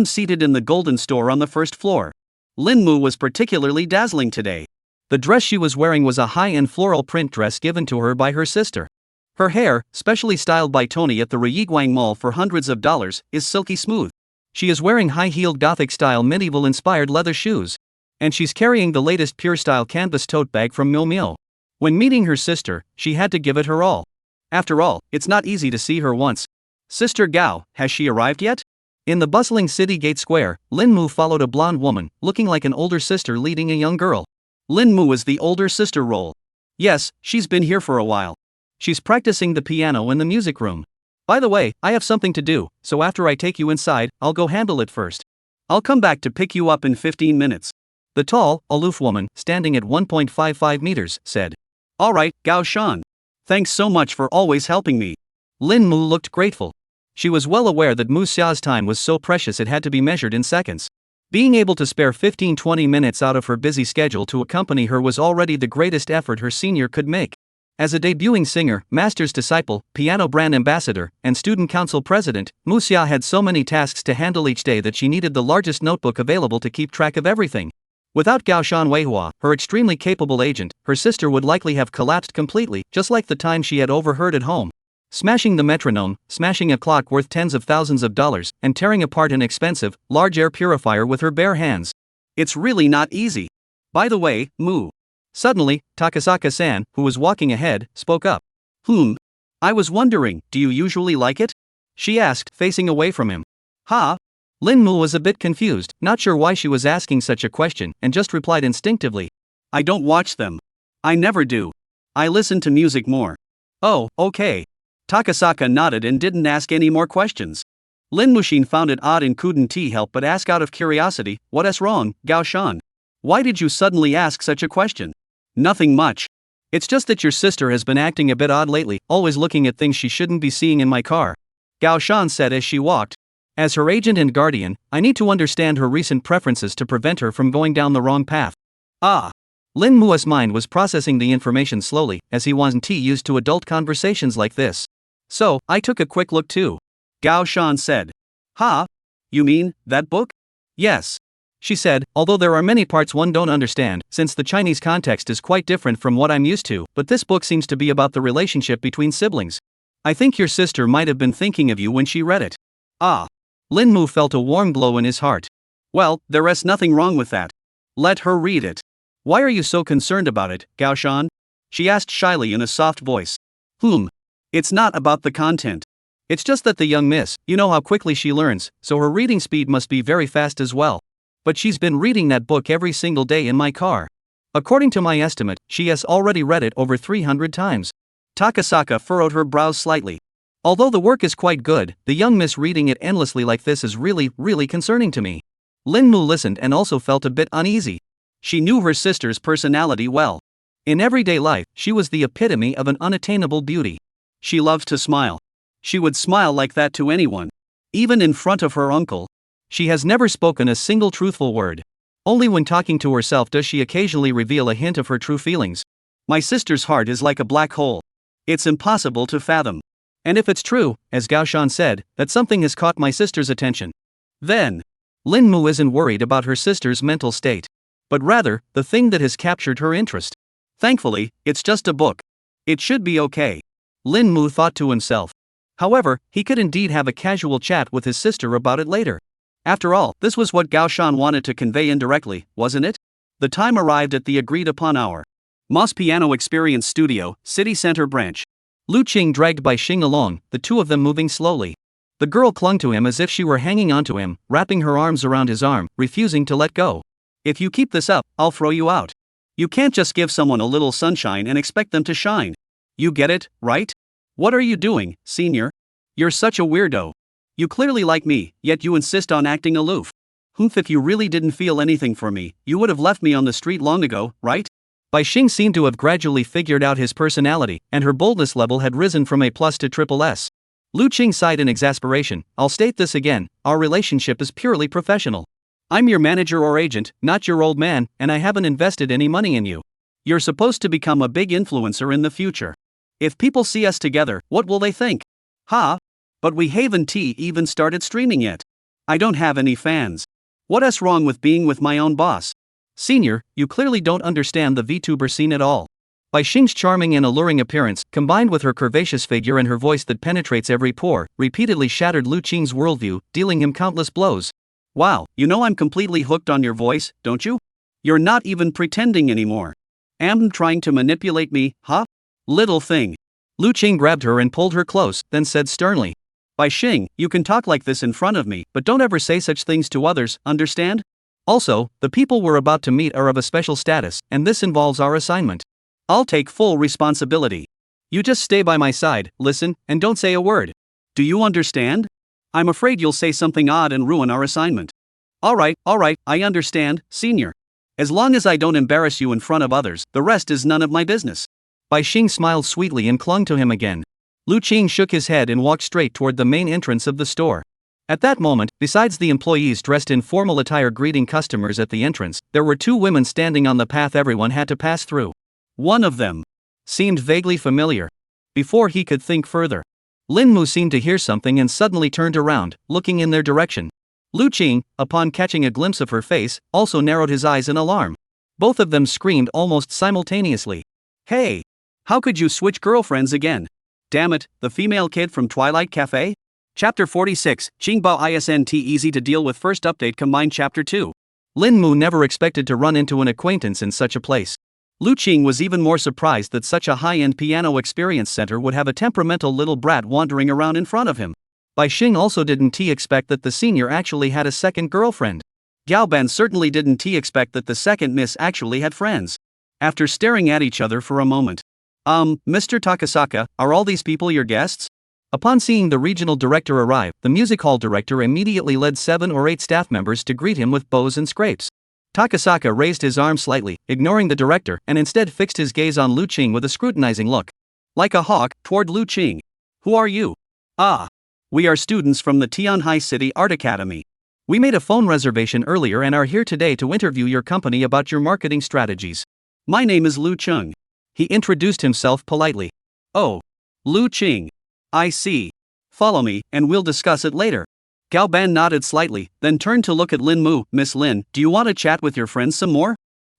Seated in the golden store on the first floor. Lin Mu was particularly dazzling today. The dress she was wearing was a high-end floral print dress given to her by her sister. Her hair, specially styled by Tony at the Ryiguang Mall for hundreds of dollars, is silky smooth. She is wearing high-heeled Gothic-style medieval-inspired leather shoes. And she's carrying the latest pure-style canvas tote bag from Miu Miu. When meeting her sister, she had to give it her all. After all, it's not easy to see her once. Sister Gao, has she arrived yet? In the bustling city gate square, Lin Mu followed a blonde woman, looking like an older sister leading a young girl. Lin Mu is the older sister role. Yes, she's been here for a while. She's practicing the piano in the music room. By the way, I have something to do, so after I take you inside, I'll go handle it first. I'll come back to pick you up in 15 minutes. The tall, aloof woman, standing at 1.55 meters, said. Alright, Gao Shan. Thanks so much for always helping me. Lin Mu looked grateful. She was well aware that Mu Xia's time was so precious it had to be measured in seconds. Being able to spare 15-20 minutes out of her busy schedule to accompany her was already the greatest effort her senior could make. As a debuting singer, master's disciple, piano brand ambassador, and student council president, Mu Xia had so many tasks to handle each day that she needed the largest notebook available to keep track of everything. Without Gao Shan Weihua, her extremely capable agent, her sister would likely have collapsed completely, just like the time she had overheard at home. Smashing the metronome, smashing a clock worth tens of thousands of dollars, and tearing apart an expensive, large air purifier with her bare hands. It's really not easy. By the way, Mu. Suddenly, Takasaka-san, who was walking ahead, spoke up. I was wondering, do you usually like it? She asked, facing away from him. Lin Mu was a bit confused, not sure why she was asking such a question, and just replied instinctively. I don't watch them. I never do. I listen to music more. Oh, okay. Takasaka nodded and didn't ask any more questions. Lin Mushin found it odd and couldn't help but ask out of curiosity, what's wrong, Gao Shan? Why did you suddenly ask such a question? Nothing much. It's just that your sister has been acting a bit odd lately, always looking at things she shouldn't be seeing in my car. Gao Shan said as she walked. As her agent and guardian, I need to understand her recent preferences to prevent her from going down the wrong path. Lin Mu's mind was processing the information slowly, as he wasn't used to adult conversations like this. So, I took a quick look too. Gao Shan said. You mean, that book? Yes. She said, although there are many parts one don't understand, since the Chinese context is quite different from what I'm used to, but this book seems to be about the relationship between siblings. I think your sister might have been thinking of you when she read it. Lin Mu felt a warm glow in his heart. Well, there's nothing wrong with that. Let her read it. Why are you so concerned about it, Gao Shan? She asked shyly in a soft voice. It's not about the content. It's just that the young miss, you know how quickly she learns, so her reading speed must be very fast as well. But she's been reading that book every single day in my car. According to my estimate, she has already read it over 300 times. Takasaka furrowed her brows slightly. Although the work is quite good, the young miss reading it endlessly like this is really concerning to me. Lin Mu listened and also felt a bit uneasy. She knew her sister's personality well. In everyday life, she was the epitome of an unattainable beauty. She loved to smile. She would smile like that to anyone. Even in front of her uncle. She has never spoken a single truthful word. Only when talking to herself does she occasionally reveal a hint of her true feelings. My sister's heart is like a black hole. It's impossible to fathom. And if it's true, as Gao Shan said, that something has caught my sister's attention, Then, Lin Mu isn't worried about her sister's mental state, but rather, the thing that has captured her interest. Thankfully, it's just a book. It should be okay. Lin Mu thought to himself. However, he could indeed have a casual chat with his sister about it later. After all, this was what Gao Shan wanted to convey indirectly, wasn't it? The time arrived at the agreed upon hour. Moss Piano Experience Studio, City Center Branch. Lu Qing dragged Bai Xing along, the two of them moving slowly. The girl clung to him as if she were hanging onto him, wrapping her arms around his arm, refusing to let go. If you keep this up, I'll throw you out. You can't just give someone a little sunshine and expect them to shine. You get it, right? What are you doing, senior? You're such a weirdo. You clearly like me, yet you insist on acting aloof. Humph, if you really didn't feel anything for me, you would have left me on the street long ago, right? Bai Xing seemed to have gradually figured out his personality, and her boldness level had risen from A+ to SSS. Lu Qing sighed in exasperation. I'll state this again, our relationship is purely professional. I'm your manager or agent, not your old man, and I haven't invested any money in you. You're supposed to become a big influencer in the future. If people see us together, what will they think? Ha! But we haven't even started streaming yet. I don't have any fans. What's wrong with being with my own boss? Senior, you clearly don't understand the VTuber scene at all. Bai Xing's charming and alluring appearance, combined with her curvaceous figure and her voice that penetrates every pore, repeatedly shattered Lu Qing's worldview, dealing him countless blows. Wow, you know I'm completely hooked on your voice, don't you? You're not even pretending anymore. Am trying to manipulate me, huh? Little thing. Lu Qing grabbed her and pulled her close, then said sternly. Bai Xing, you can talk like this in front of me, but don't ever say such things to others, understand? Also, the people we're about to meet are of a special status, and this involves our assignment. I'll take full responsibility. You just stay by my side, listen, and don't say a word. Do you understand? I'm afraid you'll say something odd and ruin our assignment. Alright, I understand, senior. As long as I don't embarrass you in front of others, the rest is none of my business. Bai Xing smiled sweetly and clung to him again. Lu Qing shook his head and walked straight toward the main entrance of the store. At that moment, besides the employees dressed in formal attire greeting customers at the entrance, there were two women standing on the path everyone had to pass through. One of them seemed vaguely familiar. Before he could think further, Lin Mu seemed to hear something and suddenly turned around, looking in their direction. Lu Qing, upon catching a glimpse of her face, also narrowed his eyes in alarm. Both of them screamed almost simultaneously. Hey! How could you switch girlfriends again? Damn it, the female kid from Twilight Cafe? Chapter 46, Qingbao Isn't Easy to Deal With. First update combined Chapter 2. Lin Mu never expected to run into an acquaintance in such a place. Lu Qing was even more surprised that such a high-end piano experience center would have a temperamental little brat wandering around in front of him. Bai Xing also didn't expect that the senior actually had a second girlfriend. Gao Ban certainly didn't expect that the second miss actually had friends. After staring at each other for a moment, Mr. Takasaka, are all these people your guests? Upon seeing the regional director arrive, the music hall director immediately led 7 or 8 staff members to greet him with bows and scrapes. Takasaka raised his arm slightly, ignoring the director, and instead fixed his gaze on Lu Qing with a scrutinizing look. Like a hawk, toward Lu Qing. Who are you? Ah. We are students from the Tianhai City Art Academy. We made a phone reservation earlier and are here today to interview your company about your marketing strategies. My name is Lu Qing. He introduced himself politely. Oh. Lu Qing. I see. Follow me, and we'll discuss it later. Gao Ban nodded slightly, then turned to look at Lin Mu. Miss Lin, do you want to chat with your friends some more?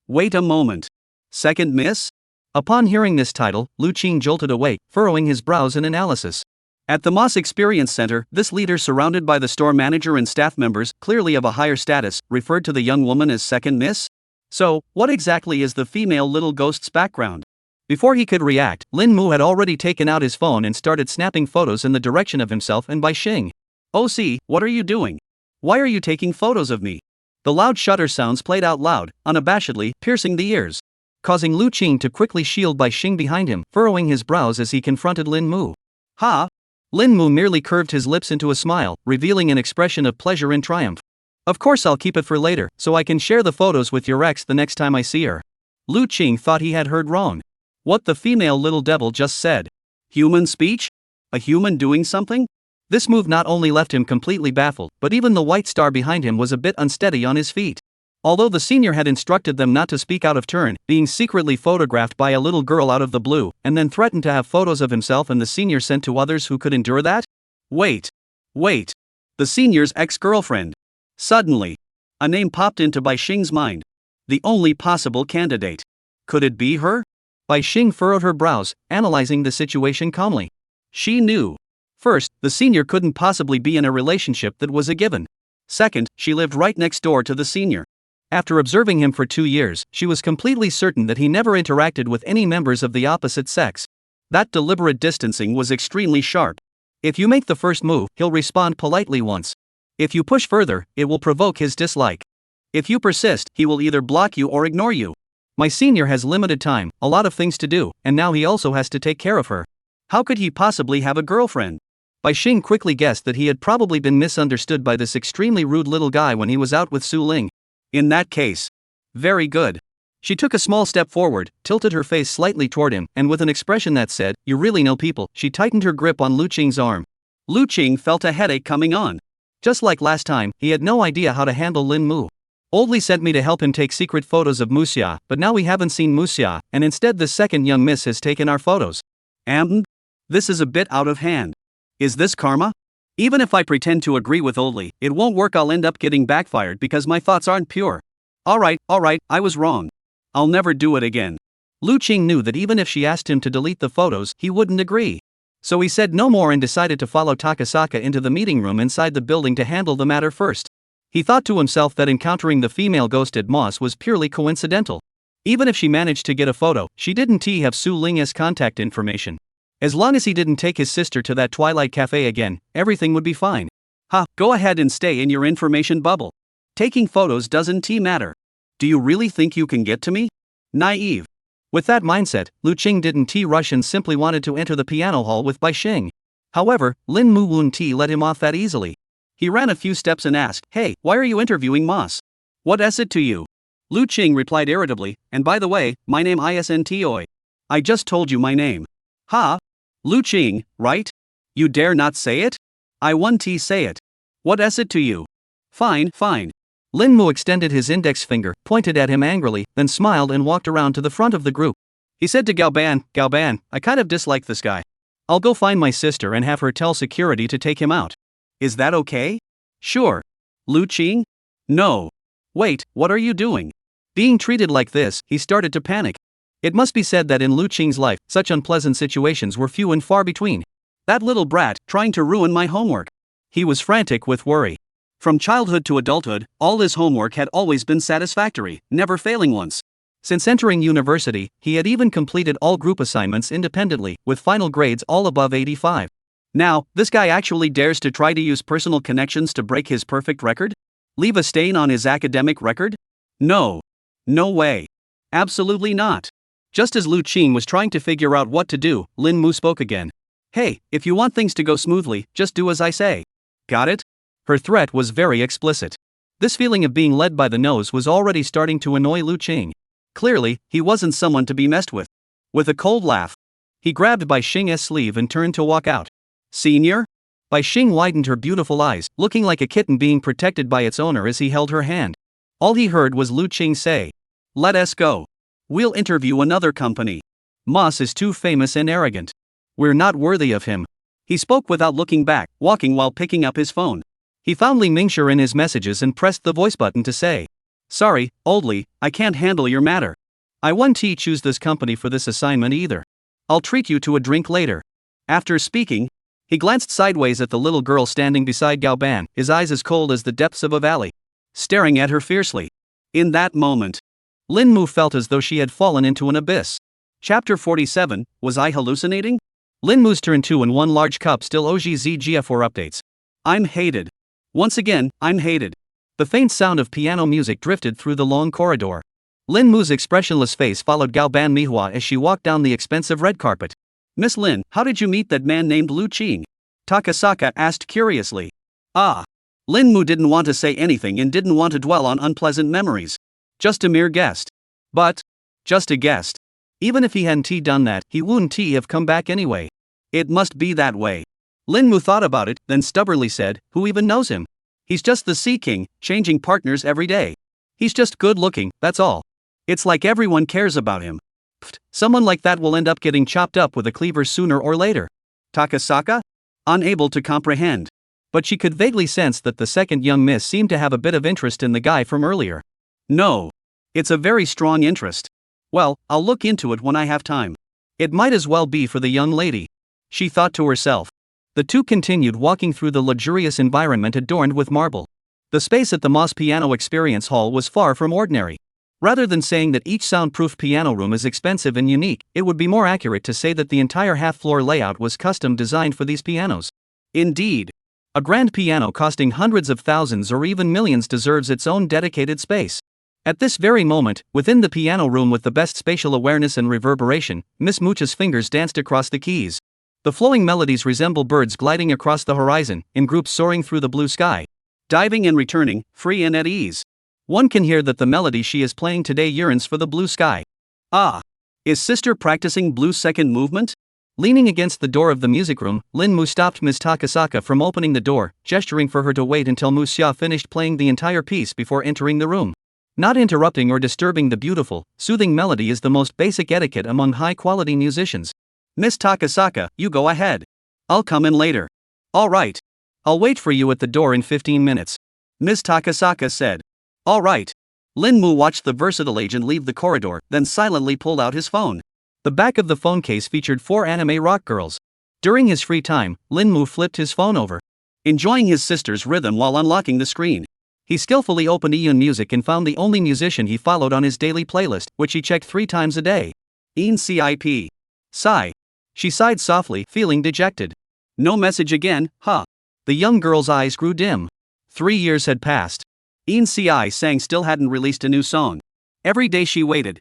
Wait a moment. Second miss? Upon hearing this title, Lu Qing jolted awake, furrowing his brows in analysis. At the Moss Experience Center, this leader, surrounded by the store manager and staff members, clearly of a higher status, referred to the young woman as second miss? So, what exactly is the female little ghost's background? Before he could react, Lin Mu had already taken out his phone and started snapping photos in the direction of himself and Bai Xing. Oh see, what are you doing? Why are you taking photos of me? The loud shutter sounds played out loud, unabashedly, piercing the ears, causing Lu Qing to quickly shield Bai Xing behind him, furrowing his brows as he confronted Lin Mu. Ha! Lin Mu merely curved his lips into a smile, revealing an expression of pleasure and triumph. Of course I'll keep it for later, so I can share the photos with your ex the next time I see her. Lu Qing thought he had heard wrong. What the female little devil just said? Human speech? A human doing something? This move not only left him completely baffled, but even the white star behind him was a bit unsteady on his feet. Although the senior had instructed them not to speak out of turn, being secretly photographed by a little girl out of the blue, and then threatened to have photos of himself and the senior sent to others who could endure that? Wait. The senior's ex-girlfriend. Suddenly, a name popped into Bai Xing's mind. The only possible candidate. Could it be her? Bai Xing furrowed her brows, analyzing the situation calmly. She knew. First, the senior couldn't possibly be in a relationship that was a given. Second, she lived right next door to the senior. After observing him for 2 years, she was completely certain that he never interacted with any members of the opposite sex. That deliberate distancing was extremely sharp. If you make the first move, he'll respond politely once. If you push further, it will provoke his dislike. If you persist, he will either block you or ignore you. My senior has limited time, a lot of things to do, and now he also has to take care of her. How could he possibly have a girlfriend? Bai Xing quickly guessed that he had probably been misunderstood by this extremely rude little guy when he was out with Su Ling. In that case. Very good. She took a small step forward, tilted her face slightly toward him, and with an expression that said, "You really know people," she tightened her grip on Lu Qing's arm. Lu Qing felt a headache coming on. Just like last time, he had no idea how to handle Lin Mu. Oldly sent me to help him take secret photos of Muxia, but now we haven't seen Muxia, and instead this second young miss has taken our photos. This is a bit out of hand. Is this karma? Even if I pretend to agree with Oldly, it won't work. I'll end up getting backfired because my thoughts aren't pure. Alright, I was wrong. I'll never do it again. Lu Qing knew that even if she asked him to delete the photos, he wouldn't agree. So he said no more and decided to follow Takasaka into the meeting room inside the building to handle the matter first. He thought to himself that encountering the female ghost at Moss was purely coincidental. Even if she managed to get a photo, she didn't have Su Ling's contact information. As long as he didn't take his sister to that Twilight Cafe again, everything would be fine. Go ahead and stay in your information bubble. Taking photos doesn't matter. Do you really think you can get to me? Naive. With that mindset, Lu Qing didn't rush and simply wanted to enter the piano hall with Bai Xing. However, Lin Mu wouldn't let him off that easily. He ran a few steps and asked, "Hey, why are you interviewing Moss? What is it to you?" Lu Qing replied irritably, "And by the way, my name isn't Oi. I just told you my name." Lu Qing, right? You dare not say it? I won't say it. What is it to you? Fine. Lin Mu extended his index finger, pointed at him angrily, then smiled and walked around to the front of the group. He said to Gao Ban, I kind of dislike this guy. I'll go find my sister and have her tell security to take him out. Is that okay? Sure. Lu Qing? No. Wait, what are you doing? Being treated like this, he started to panic. It must be said that in Lu Qing's life, such unpleasant situations were few and far between. That little brat, trying to ruin my homework. He was frantic with worry. From childhood to adulthood, all his homework had always been satisfactory, never failing once. Since entering university, he had even completed all group assignments independently, with final grades all above 85. Now, this guy actually dares to try to use personal connections to break his perfect record? Leave a stain on his academic record? No. No way. Absolutely not. Just as Lu Qing was trying to figure out what to do, Lin Mu spoke again. Hey, if you want things to go smoothly, just do as I say. Got it? Her threat was very explicit. This feeling of being led by the nose was already starting to annoy Lu Qing. Clearly, he wasn't someone to be messed with. With a cold laugh, he grabbed Bai Xing's sleeve and turned to walk out. Senior? Bai Xing widened her beautiful eyes, looking like a kitten being protected by its owner as he held her hand. All he heard was Lu Qing say, "Let us go. We'll interview another company. Moss is too famous and arrogant. We're not worthy of him." He spoke without looking back, walking while picking up his phone. He found Li Mingxia in his messages and pressed the voice button to say, "Sorry, Oldly, I can't handle your matter. I won't choose this company for this assignment either. I'll treat you to a drink later." After speaking, he glanced sideways at the little girl standing beside Gao Ban, his eyes as cold as the depths of a valley, staring at her fiercely. In that moment, Lin Mu felt as though she had fallen into an abyss. Chapter 47, Was I hallucinating? Lin Mu's turn 2 and 1 large cup still OGZGF4 updates. I'm hated. Once again, I'm hated. The faint sound of piano music drifted through the long corridor. Lin Mu's expressionless face followed Gao Ban Manhwa as she walked down the expensive red carpet. Miss Lin, how did you meet that man named Lu Qing? Takasaka asked curiously. Lin Mu didn't want to say anything and didn't want to dwell on unpleasant memories. Just a mere guest. But, just a guest. Even if he hadn't done that, he wouldn't have come back anyway. It must be that way. Lin Mu thought about it, then stubbornly said, who even knows him? He's just the Sea King, changing partners every day. He's just good looking, that's all. It's like everyone cares about him. Someone like that will end up getting chopped up with a cleaver sooner or later. Takasaka? Unable to comprehend. But she could vaguely sense that the second young miss seemed to have a bit of interest in the guy from earlier. No. It's a very strong interest. Well, I'll look into it when I have time. It might as well be for the young lady, she thought to herself. The two continued walking through the luxurious environment adorned with marble. The space at the Moss Piano Experience Hall was far from ordinary. Rather than saying that each soundproof piano room is expensive and unique, it would be more accurate to say that the entire half-floor layout was custom designed for these pianos. Indeed. A grand piano costing hundreds of thousands or even millions deserves its own dedicated space. At this very moment, within the piano room with the best spatial awareness and reverberation, Miss Mooch's fingers danced across the keys. The flowing melodies resemble birds gliding across the horizon, in groups soaring through the blue sky. Diving and returning, free and at ease. One can hear that the melody she is playing today yearns for the blue sky. Ah! Is sister practicing blue second movement? Leaning against the door of the music room, Lin Mu stopped Ms. Takasaka from opening the door, gesturing for her to wait until Mu Xia finished playing the entire piece before entering the room. Not interrupting or disturbing the beautiful, soothing melody is the most basic etiquette among high-quality musicians. Miss Takasaka, you go ahead. I'll come in later. All right. I'll wait for you at the door in 15 minutes. Miss Takasaka said. All right. Lin Mu watched the versatile agent leave the corridor, then silently pulled out his phone. The back of the phone case featured 4 anime rock girls. During his free time, Lin Mu flipped his phone over, enjoying his sister's rhythm while unlocking the screen. He skillfully opened Eun Music and found the only musician he followed on his daily playlist, which he checked 3 times a day. Eun. Sigh. She sighed softly, feeling dejected. No message again, huh? The young girl's eyes grew dim. 3 years had passed. Eun sang still hadn't released a new song. Every day she waited.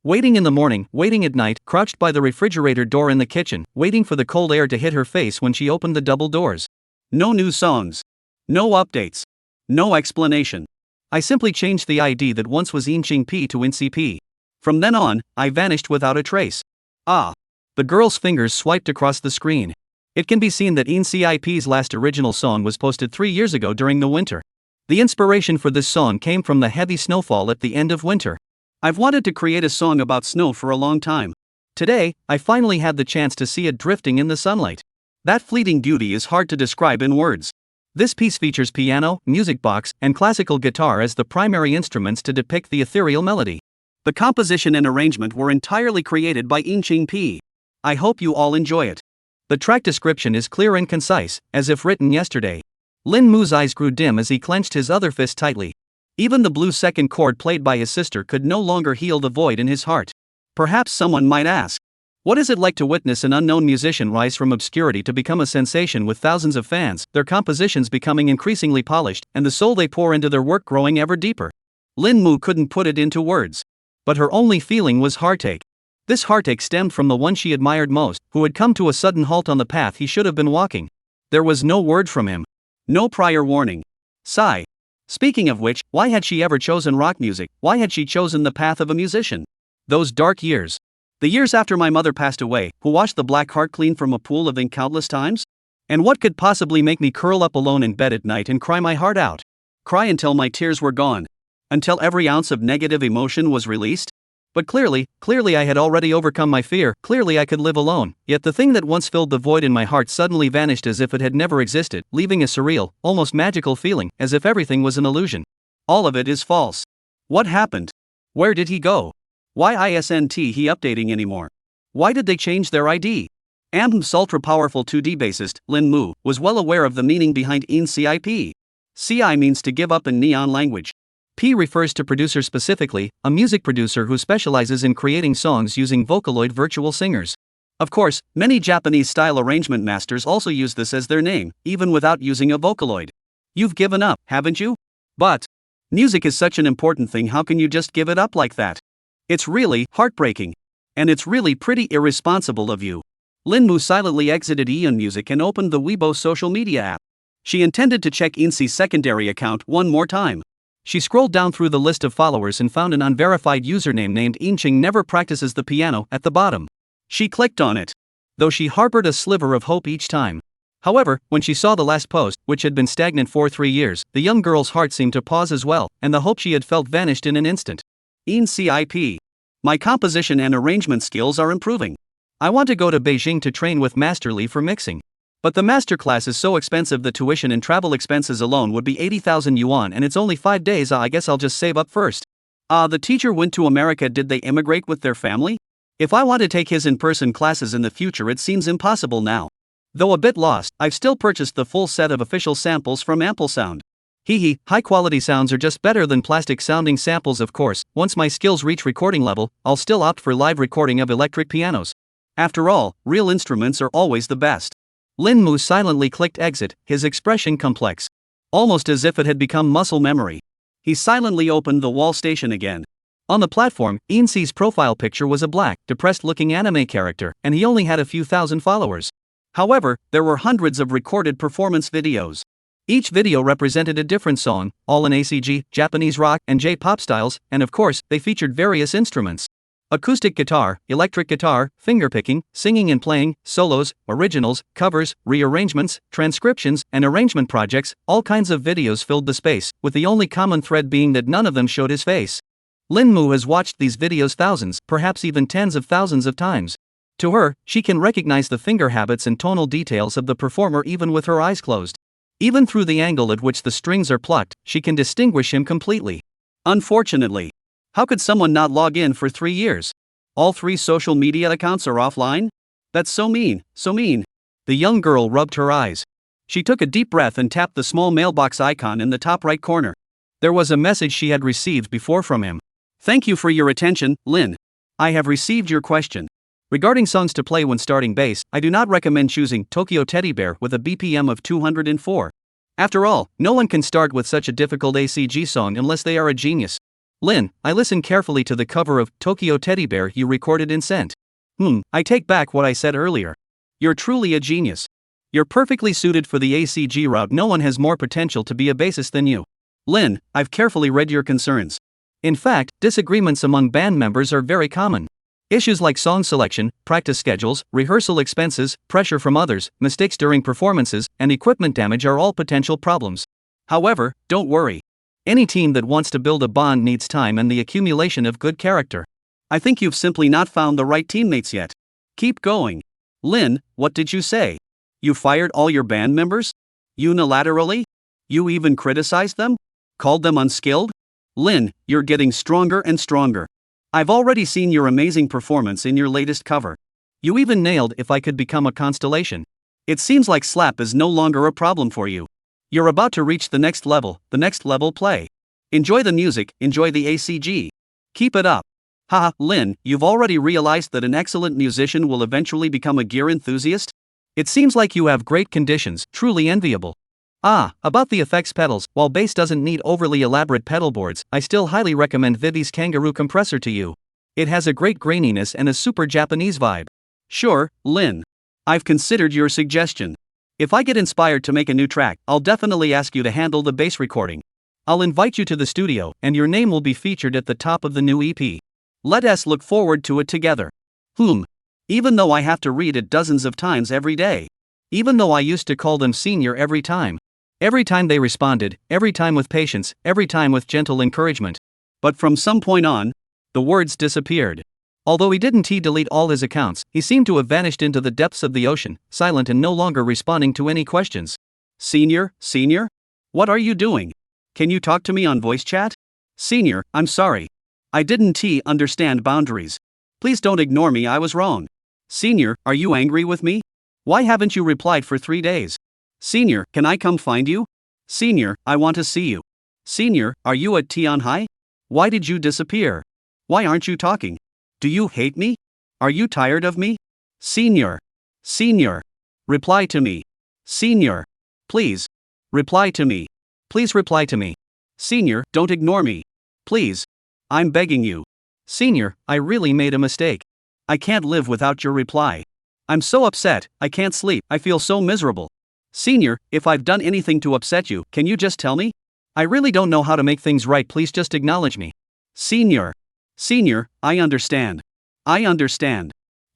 Waiting in the morning, waiting at night, crouched by the refrigerator door in the kitchen, waiting for the cold air to hit her face when she opened the double doors. No new songs. No updates. No explanation. I simply changed the ID that once was P to INCP. From then on, I vanished without a trace. Ah. The girl's fingers swiped across the screen. It can be seen that INCIP's last original song was posted 3 years ago during the winter. The inspiration for this song came from the heavy snowfall at the end of winter. I've wanted to create a song about snow for a long time. Today, I finally had the chance to see it drifting in the sunlight. That fleeting beauty is hard to describe in words. This piece features piano, music box, and classical guitar as the primary instruments to depict the ethereal melody. The composition and arrangement were entirely created by P. I hope you all enjoy it. The track description is clear and concise, as if written yesterday. Lin Mu's eyes grew dim as he clenched his other fist tightly. Even the blue second chord played by his sister could no longer heal the void in his heart. Perhaps someone might ask, what is it like to witness an unknown musician rise from obscurity to become a sensation with thousands of fans, their compositions becoming increasingly polished, and the soul they pour into their work growing ever deeper? Lin Mu couldn't put it into words. But her only feeling was heartache. This heartache stemmed from the one she admired most, who had come to a sudden halt on the path he should have been walking. There was no word from him. No prior warning. Sigh. Speaking of which, why had she ever chosen rock music? Why had she chosen the path of a musician? Those dark years. The years after my mother passed away, who washed the black heart clean from a pool of ink countless times? And what could possibly make me curl up alone in bed at night and cry my heart out? Cry until my tears were gone. Until every ounce of negative emotion was released? But clearly I had already overcome my fear, clearly I could live alone, yet the thing that once filled the void in my heart suddenly vanished as if it had never existed, leaving a surreal, almost magical feeling, as if everything was an illusion. All of it is false. What happened? Where did he go? Why isn't he updating anymore? Why did they change their ID? Amb's ultra-powerful 2D bassist, Lin Mu, was well aware of the meaning behind INCIP. CI means to give up in neon language. P refers to producer specifically, a music producer who specializes in creating songs using Vocaloid virtual singers. Of course, many Japanese-style arrangement masters also use this as their name, even without using a Vocaloid. You've given up, haven't you? But music is such an important thing, how can you just give it up like that? It's really heartbreaking. And it's really pretty irresponsible of you. Lin Mu silently exited Eun Music and opened the Weibo social media app. She intended to check INCI's secondary account one more time. She scrolled down through the list of followers and found an unverified username named Inching never practices the piano at the bottom. She clicked on it, though she harbored a sliver of hope each time. However, when she saw the last post, which had been stagnant for 3 years, the young girl's heart seemed to pause as well, and the hope she had felt vanished in an instant. INCIP. My composition and arrangement skills are improving. I want to go to Beijing to train with Master Lee for mixing. But the masterclass is so expensive the tuition and travel expenses alone would be 80,000 yuan and it's only 5 days. I guess I'll just save up first. The teacher went to America. Did they immigrate with their family? If I want to take his in-person classes in the future it seems impossible now. Though a bit lost, I've still purchased the full set of official samples from Ample Sound. Hehe, high quality sounds are just better than plastic sounding samples. Of course, once my skills reach recording level, I'll still opt for live recording of electric pianos. After all, real instruments are always the best. Lin Mu silently clicked exit, his expression complex. Almost as if it had become muscle memory. He silently opened the wall station again. On the platform, Insi's profile picture was a black, depressed-looking anime character, and he only had a few thousand followers. However, there were hundreds of recorded performance videos. Each video represented a different song, all in ACG, Japanese rock, and J-pop styles, and of course, they featured various instruments. Acoustic guitar, electric guitar, fingerpicking, singing and playing, solos, originals, covers, rearrangements, transcriptions, and arrangement projects. All kinds of videos filled the space, with the only common thread being that none of them showed his face. Lin Mu has watched these videos thousands, perhaps even tens of thousands of times. To her, she can recognize the finger habits and tonal details of the performer even with her eyes closed. Even through the angle at which the strings are plucked, she can distinguish him completely. Unfortunately, how could someone not log in for 3 years? All 3 social media accounts are offline? That's so mean, so mean. The young girl rubbed her eyes. She took a deep breath and tapped the small mailbox icon in the top right corner. There was a message she had received before from him. Thank you for your attention, Lin. I have received your question. Regarding songs to play when starting bass, I do not recommend choosing Tokyo Teddy Bear with a BPM of 204. After all, no one can start with such a difficult ACG song unless they are a genius. Lin, I listened carefully to the cover of Tokyo Teddy Bear you recorded and sent. I take back what I said earlier. You're truly a genius. You're perfectly suited for the ACG route. No one has more potential to be a bassist than you. Lin, I've carefully read your concerns. In fact, disagreements among band members are very common. Issues like song selection, practice schedules, rehearsal expenses, pressure from others, mistakes during performances, and equipment damage are all potential problems. However, don't worry. Any team that wants to build a bond needs time and the accumulation of good character. I think you've simply not found the right teammates yet. Keep going. Lin, what did you say? You fired all your band members? Unilaterally? You even criticized them? Called them unskilled? Lin, you're getting stronger and stronger. I've already seen your amazing performance in your latest cover. You even nailed If I Could Become a Constellation. It seems like slap is no longer a problem for you. You're about to reach the next level play. Enjoy the music, enjoy the ACG. Keep it up. Haha, Lin, you've already realized that an excellent musician will eventually become a gear enthusiast? It seems like you have great conditions, truly enviable. About the effects pedals, while bass doesn't need overly elaborate pedal boards, I still highly recommend Vivi's Kangaroo compressor to you. It has a great graininess and a super Japanese vibe. Sure, Lin. I've considered your suggestion. If I get inspired to make a new track, I'll definitely ask you to handle the bass recording. I'll invite you to the studio, and your name will be featured at the top of the new EP. Let us look forward to it together. Even though I have to read it dozens of times every day. Even though I used to call them senior every time. Every time they responded, every time with patience, every time with gentle encouragement. But from some point on, the words disappeared. Although he didn't delete all his accounts, he seemed to have vanished into the depths of the ocean, silent and no longer responding to any questions. Senior? What are you doing? Can you talk to me on voice chat? Senior, I'm sorry. I didn't understand boundaries. Please don't ignore me, I was wrong. Senior, are you angry with me? Why haven't you replied for 3 days? Senior, can I come find you? Senior, I want to see you. Senior, are you at Tianhai? Why did you disappear? Why aren't you talking? Do you hate me? Are you tired of me? Senior. Reply to me. Senior. Please. Reply to me. Please reply to me. Senior, don't ignore me. Please. I'm begging you. Senior, I really made a mistake. I can't live without your reply. I'm so upset, I can't sleep, I feel so miserable. Senior, if I've done anything to upset you, can you just tell me? I really don't know how to make things right, please just acknowledge me. Senior, I understand.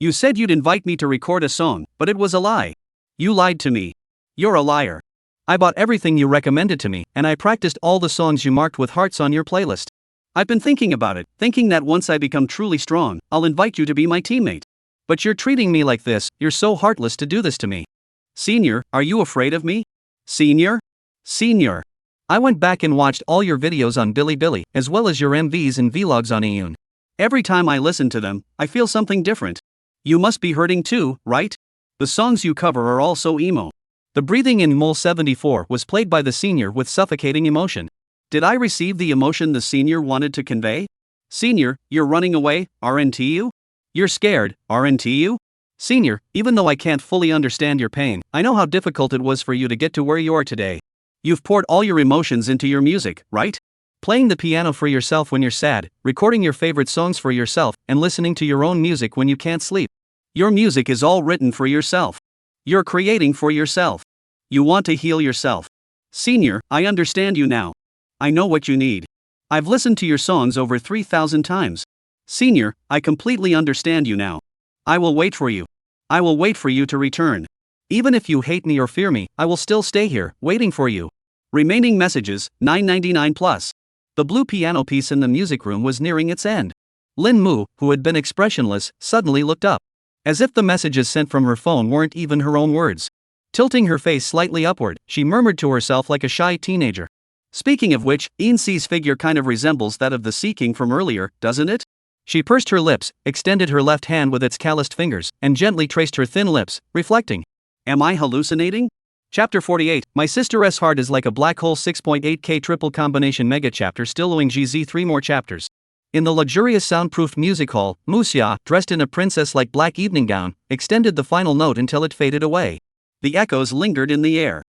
You said you'd invite me to record a song, but it was a lie. You lied to me. You're a liar. I bought everything you recommended to me, and I practiced all the songs you marked with hearts on your playlist. I've been thinking about it, thinking that once I become truly strong, I'll invite you to be my teammate. But you're treating me like this, you're so heartless to do this to me. Senior, are you afraid of me? Senior? Senior. I went back and watched all your videos on Bilibili, as well as your MVs and vlogs on Iyun. Every time I listen to them, I feel something different. You must be hurting too, right? The songs you cover are all so emo. The breathing in Mole 74 was played by the senior with suffocating emotion. Did I receive the emotion the senior wanted to convey? Senior, you're running away, aren't you? You're scared, aren't you? Senior, even though I can't fully understand your pain, I know how difficult it was for you to get to where you are today. You've poured all your emotions into your music, right? Playing the piano for yourself when you're sad, recording your favorite songs for yourself, and listening to your own music when you can't sleep. Your music is all written for yourself. You're creating for yourself. You want to heal yourself. Senior, I understand you now. I know what you need. I've listened to your songs over 3,000 times. Senior, I completely understand you now. I will wait for you. I will wait for you to return. Even if you hate me or fear me, I will still stay here, waiting for you. Remaining messages, 9.99 plus. The blue piano piece in the music room was nearing its end. Lin Mu, who had been expressionless, suddenly looked up. As if the messages sent from her phone weren't even her own words. Tilting her face slightly upward, she murmured to herself like a shy teenager. Speaking of which, Insi's figure kind of resembles that of the Sea King from earlier, doesn't it? She pursed her lips, extended her left hand with its calloused fingers, and gently traced her thin lips, reflecting. Am I hallucinating? Chapter 48, My Sister's Heart is Like a Black Hole 6.8K Triple Combination Mega Chapter still owing GZ 3 more chapters. In the luxurious soundproofed music hall, Muxia, dressed in a princess-like black evening gown, extended the final note until it faded away. The echoes lingered in the air.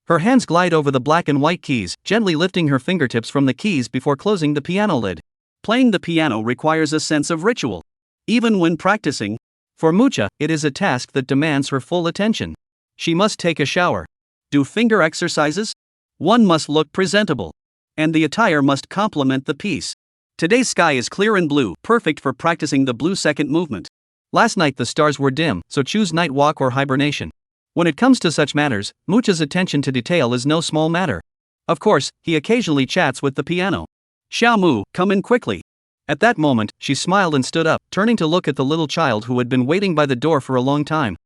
Her hands glide over the black and white keys, gently lifting her fingertips from the keys before closing the piano lid. Playing the piano requires a sense of ritual. Even when practicing. For Mucha, it is a task that demands her full attention. She must take a shower. Do finger exercises? One must look presentable. And the attire must complement the piece. Today's sky is clear and blue, perfect for practicing the blue second movement. Last night the stars were dim, so choose night walk or hibernation. When it comes to such matters, Mucha's attention to detail is no small matter. Of course, he occasionally chats with the piano. Xiao Mu, come in quickly. At that moment, she smiled and stood up, turning to look at the little child who had been waiting by the door for a long time.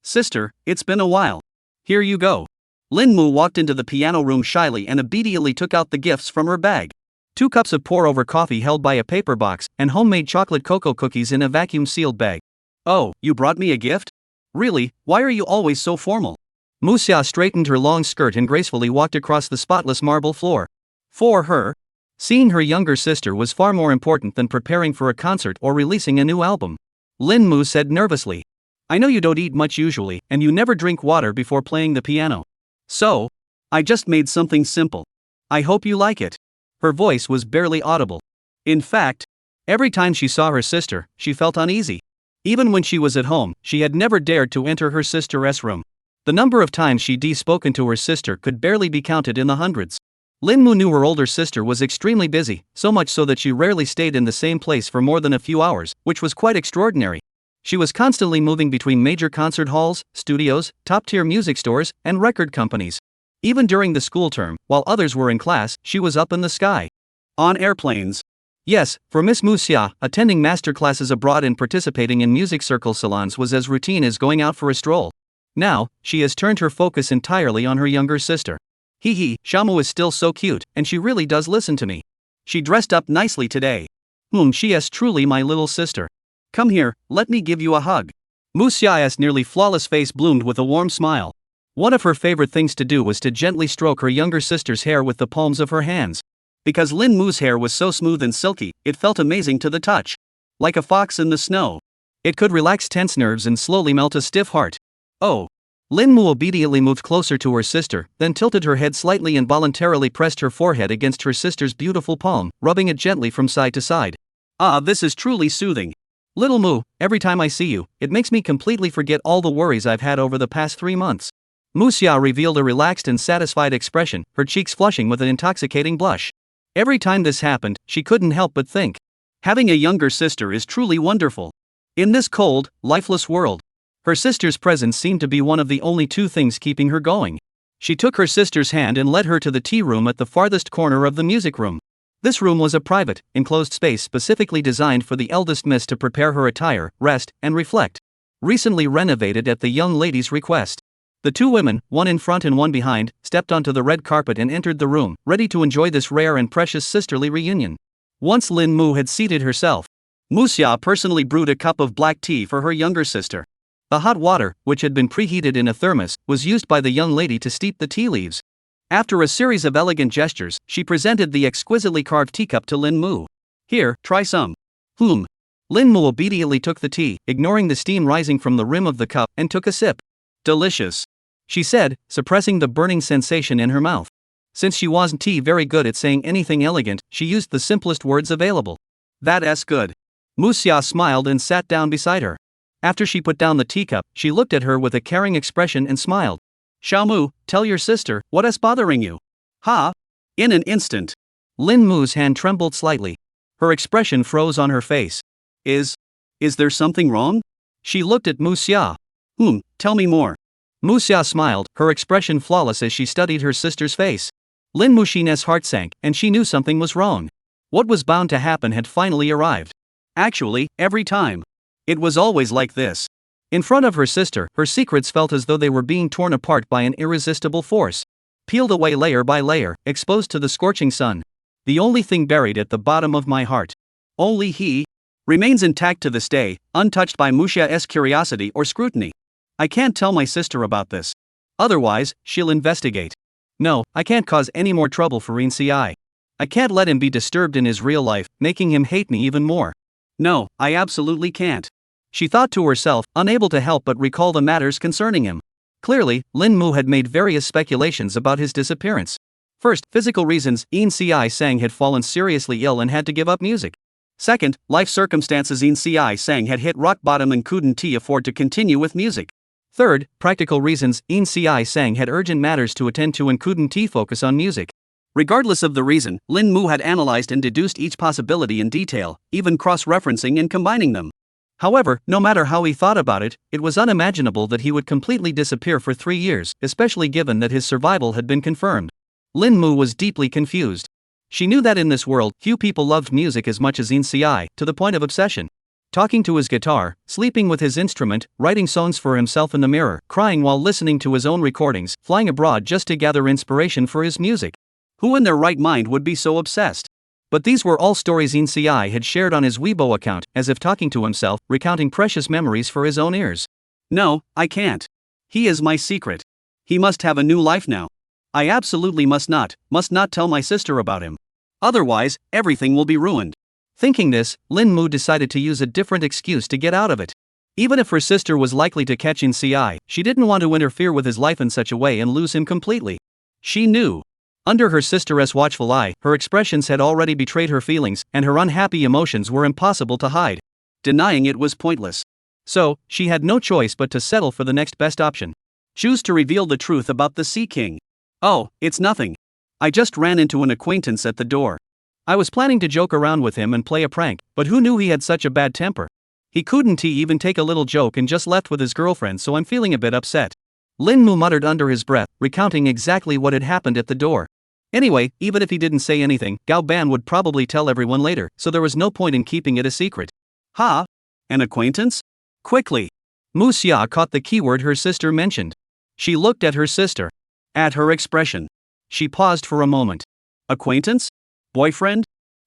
Sister, it's been a while. Here you go. Lin Mu walked into the piano room shyly and obediently took out the gifts from her bag. 2 cups of pour-over coffee held by a paper box, and homemade chocolate cocoa cookies in a vacuum-sealed bag. Oh, you brought me a gift? Really, why are you always so formal? Muxia straightened her long skirt and gracefully walked across the spotless marble floor. For her, seeing her younger sister was far more important than preparing for a concert or releasing a new album. Lin Mu said nervously. I know you don't eat much usually, and you never drink water before playing the piano. So, I just made something simple. I hope you like it. Her voice was barely audible. In fact, every time she saw her sister, she felt uneasy. Even when she was at home, she had never dared to enter her sister's room. The number of times she'd spoken to her sister could barely be counted in the hundreds. Lin Mu knew her older sister was extremely busy, so much so that she rarely stayed in the same place for more than a few hours, which was quite extraordinary. She was constantly moving between major concert halls, studios, top-tier music stores, and record companies. Even during the school term, while others were in class, she was up in the sky. On airplanes. Yes, for Miss Muxia, attending master classes abroad and participating in music circle salons was as routine as going out for a stroll. Now, she has turned her focus entirely on her younger sister. Xiao Mu is still so cute, and she really does listen to me. She dressed up nicely today. She is truly my little sister. Come here, let me give you a hug. Muxia's nearly flawless face bloomed with a warm smile. One of her favorite things to do was to gently stroke her younger sister's hair with the palms of her hands. Because Lin Mu's hair was so smooth and silky, it felt amazing to the touch. Like a fox in the snow. It could relax tense nerves and slowly melt a stiff heart. Oh. Lin Mu obediently moved closer to her sister, then tilted her head slightly and voluntarily pressed her forehead against her sister's beautiful palm, rubbing it gently from side to side. Ah, this is truly soothing. Little Mu, every time I see you, it makes me completely forget all the worries I've had over the past 3 months. Muxia revealed a relaxed and satisfied expression, her cheeks flushing with an intoxicating blush. Every time this happened, she couldn't help but think. Having a younger sister is truly wonderful. In this cold, lifeless world. Her sister's presence seemed to be one of the only 2 things keeping her going. She took her sister's hand and led her to the tea room at the farthest corner of the music room. This room was a private, enclosed space specifically designed for the eldest miss to prepare her attire, rest, and reflect. Recently renovated at the young lady's request. The two women, one in front and one behind, stepped onto the red carpet and entered the room, ready to enjoy this rare and precious sisterly reunion. Once Lin Mu had seated herself, Muxia personally brewed a cup of black tea for her younger sister. The hot water, which had been preheated in a thermos, was used by the young lady to steep the tea leaves. After a series of elegant gestures, she presented the exquisitely carved teacup to Lin Mu. Here, try some. Lin Mu obediently took the tea, ignoring the steam rising from the rim of the cup, and took a sip. Delicious, she said, suppressing the burning sensation in her mouth. Since she wasn't very good at saying anything elegant, she used the simplest words available. That's good. Muxia smiled and sat down beside her. After she put down the teacup, she looked at her with a caring expression and smiled. Xiaomu, tell your sister, what is bothering you? Ha! In an instant, Lin Mu's hand trembled slightly. Her expression froze on her face. Is there something wrong? She looked at Muxia. Tell me more. Muxia smiled, her expression flawless as she studied her sister's face. Lin Muxin's heart sank, and she knew something was wrong. What was bound to happen had finally arrived. Actually, every time. It was always like this. In front of her sister, her secrets felt as though they were being torn apart by an irresistible force. Peeled away layer by layer, exposed to the scorching sun. The only thing buried at the bottom of my heart. Only he remains intact to this day, untouched by Muxia's curiosity or scrutiny. I can't tell my sister about this. Otherwise, she'll investigate. No, I can't cause any more trouble for Rinci. I can't let him be disturbed in his real life, making him hate me even more. No, I absolutely can't. She thought to herself, unable to help but recall the matters concerning him. Clearly, Lin Mu had made various speculations about his disappearance. First, physical reasons. Yin Sang had fallen seriously ill and had to give up music. Second, life circumstances. Yin Sang had hit rock bottom and couldn't afford to continue with music. Third, practical reasons. Yin Sang had urgent matters to attend to and couldn't focus on music. Regardless of the reason, Lin Mu had analyzed and deduced each possibility in detail, even cross-referencing and combining them. However, no matter how he thought about it, it was unimaginable that he would completely disappear for 3 years, especially given that his survival had been confirmed. Lin Mu was deeply confused. She knew that in this world, few people loved music as much as Yin, to the point of obsession. Talking to his guitar, sleeping with his instrument, writing songs for himself in the mirror, crying while listening to his own recordings, flying abroad just to gather inspiration for his music. Who in their right mind would be so obsessed? But these were all stories Yin had shared on his Weibo account, as if talking to himself, recounting precious memories for his own ears. No, I can't. He is my secret. He must have a new life now. I absolutely must not tell my sister about him. Otherwise, everything will be ruined. Thinking this, Lin Mu decided to use a different excuse to get out of it. Even if her sister was likely to catch Yin, she didn't want to interfere with his life in such a way and lose him completely. She knew. Under her sister's watchful eye, her expressions had already betrayed her feelings, and her unhappy emotions were impossible to hide. Denying it was pointless. So, she had no choice but to settle for the next best option. Choose to reveal the truth about the Sea King. Oh, it's nothing. I just ran into an acquaintance at the door. I was planning to joke around with him and play a prank, but who knew he had such a bad temper? He couldn't even take a little joke and just left with his girlfriend, so I'm feeling a bit upset. Lin Mu muttered under his breath, recounting exactly what had happened at the door. Anyway, even if he didn't say anything, Gao Ban would probably tell everyone later, so there was no point in keeping it a secret. Ha? An acquaintance? Quickly. Muxia caught the keyword her sister mentioned. She looked at her sister. At her expression. She paused for a moment. Acquaintance? Boyfriend?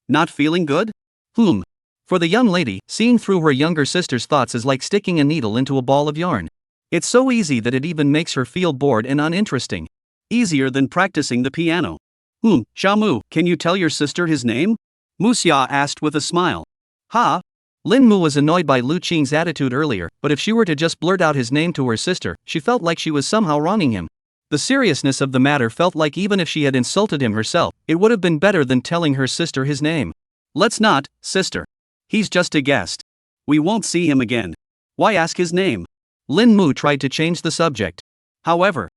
Not feeling good? For the young lady, seeing through her younger sister's thoughts is like sticking a needle into a ball of yarn. It's so easy that it even makes her feel bored and uninteresting. Easier than practicing the piano. Xiaomu, can you tell your sister his name? Muxia asked with a smile. Ha? Lin Mu was annoyed by Lu Qing's attitude earlier, but if she were to just blurt out his name to her sister, she felt like she was somehow wronging him. The seriousness of the matter felt like even if she had insulted him herself, it would have been better than telling her sister his name. Let's not, sister. He's just a guest. We won't see him again. Why ask his name? Lin Mu tried to change the subject. However.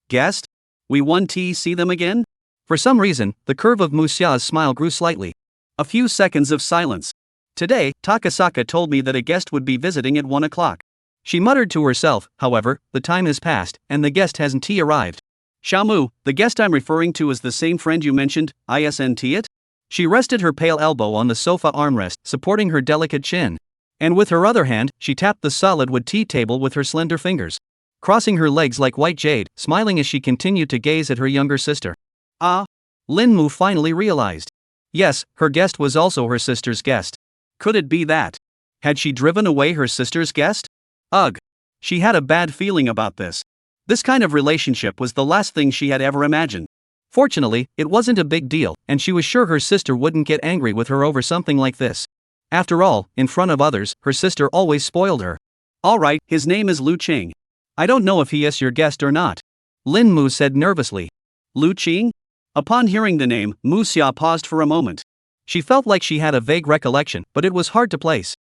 Guest? We won't see them again? For some reason, the curve of Muxia's smile grew slightly. A few seconds of silence. Today, Takasaka told me that a guest would be visiting at 1 o'clock. She muttered to herself, however, the time has passed, and the guest hasn't arrived. Xiaomu, the guest I'm referring to is the same friend you mentioned, isn't it? She rested her pale elbow on the sofa armrest, supporting her delicate chin. And with her other hand, she tapped the solid wood tea table with her slender fingers. crossing her legs like white jade, smiling as she continued to gaze at her younger sister. Ah! Lin Mu finally realized. Yes, her guest was also her sister's guest. Could it be that? Had she driven away her sister's guest? Ugh! She had a bad feeling about this. This kind of relationship was the last thing she had ever imagined. Fortunately, it wasn't a big deal, and she was sure her sister wouldn't get angry with her over something like this. After all, in front of others, her sister always spoiled her. Alright, his name is Lu Qing. I don't know if he is your guest or not. Lin Mu said nervously. Lu Qing? Upon hearing the name, Mu Xia paused for a moment. She felt like she had a vague recollection, but it was hard to place.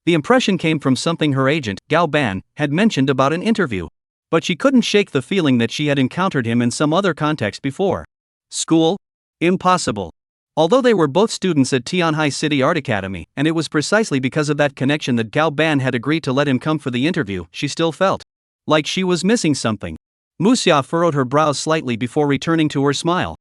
The impression came from something her agent, Gao Ban, had mentioned about an interview. But she couldn't shake the feeling that she had encountered him in some other context before. School? Impossible. Although they were both students at Tianhai City Art Academy, and it was precisely because of that connection that Gao Ban had agreed to let him come for the interview, she still felt like she was missing something. Mu Xia furrowed her brows slightly before returning to her smile.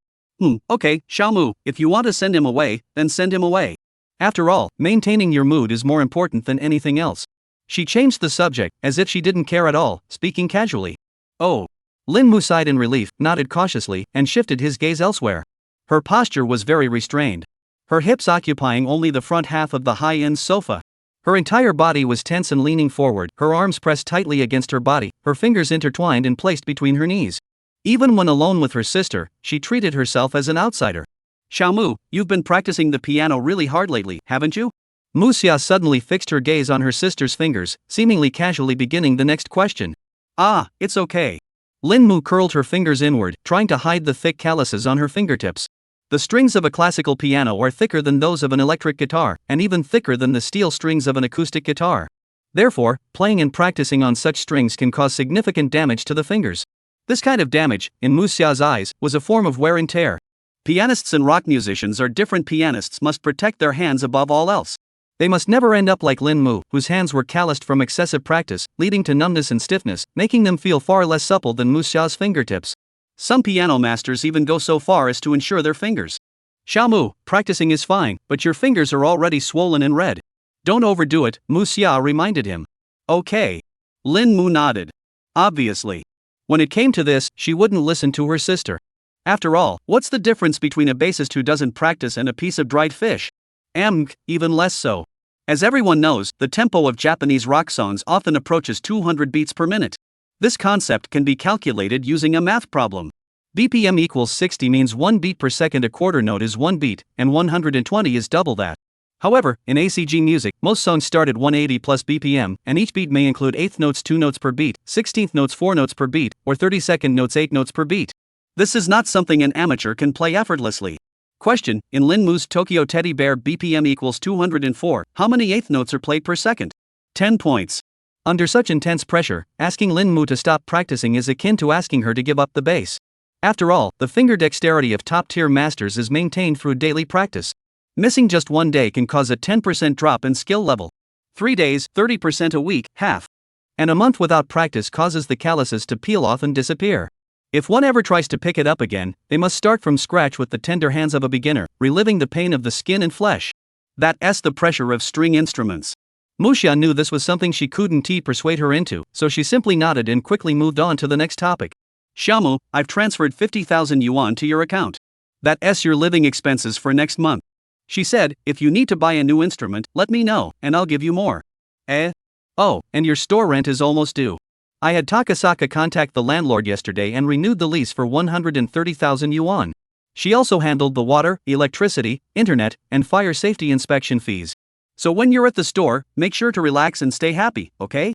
Okay, Xiaomu, if you want to send him away, then send him away. After all, maintaining your mood is more important than anything else. She changed the subject, as if she didn't care at all, speaking casually. Oh. Lin Mu sighed in relief, nodded cautiously, and shifted his gaze elsewhere. Her posture was very restrained. Her hips occupying only the front half of the high-end sofa. Her entire body was tense and leaning forward, her arms pressed tightly against her body, her fingers intertwined and placed between her knees. Even when alone with her sister, she treated herself as an outsider. Xiaomu, you've been practicing the piano really hard lately, haven't you? Mu Xia suddenly fixed her gaze on her sister's fingers, seemingly casually beginning the next question. Ah, it's okay. Lin Mu curled her fingers inward, trying to hide the thick calluses on her fingertips. The strings of a classical piano are thicker than those of an electric guitar, and even thicker than the steel strings of an acoustic guitar. Therefore, playing and practicing on such strings can cause significant damage to the fingers. This kind of damage, in Mu Xia's eyes, was a form of wear and tear. Pianists and rock musicians are different. Pianists must protect their hands above all else. They must never end up like Lin Mu, whose hands were calloused from excessive practice, leading to numbness and stiffness, making them feel far less supple than Mu Xia's fingertips. Some piano masters even go so far as to insure their fingers. Xiaomu, practicing is fine, but your fingers are already swollen and red. Don't overdo it, Mu Xia reminded him. Okay. Lin Mu nodded. Obviously. When it came to this, she wouldn't listen to her sister. After all, what's the difference between a bassist who doesn't practice and a piece of dried fish? Even less so. As everyone knows, the tempo of Japanese rock songs often approaches 200 beats per minute. This concept can be calculated using a math problem. BPM equals 60 means 1 beat per second. A quarter note is 1 beat, and 120 is double that. However, in ACG music, most songs start at 180 plus BPM, and each beat may include eighth notes 2 notes per beat, 16th notes 4 notes per beat, or 32nd notes 8 notes per beat. This is not something an amateur can play effortlessly. Question: in Lin Mu's Tokyo Teddy Bear, BPM equals 204, how many eighth notes are played per second? 10 points. Under such intense pressure, asking Lin Mu to stop practicing is akin to asking her to give up the bass. After all, the finger dexterity of top-tier masters is maintained through daily practice. Missing just one day can cause a 10% drop in skill level. 3 days, 30% a week, half. And a month without practice causes the calluses to peel off and disappear. If one ever tries to pick it up again, they must start from scratch with the tender hands of a beginner, reliving the pain of the skin and flesh. That's the pressure of string instruments. Mu Xia knew this was something she couldn't persuade her into, so she simply nodded and quickly moved on to the next topic. Xiaomu, I've transferred 50,000 yuan to your account. That's your living expenses for next month. She said, if you need to buy a new instrument, let me know, and I'll give you more. Oh, and your store rent is almost due. I had Takasaka contact the landlord yesterday and renewed the lease for 130,000 yuan. She also handled the water, electricity, internet, and fire safety inspection fees. So when you're at the store, make sure to relax and stay happy, okay?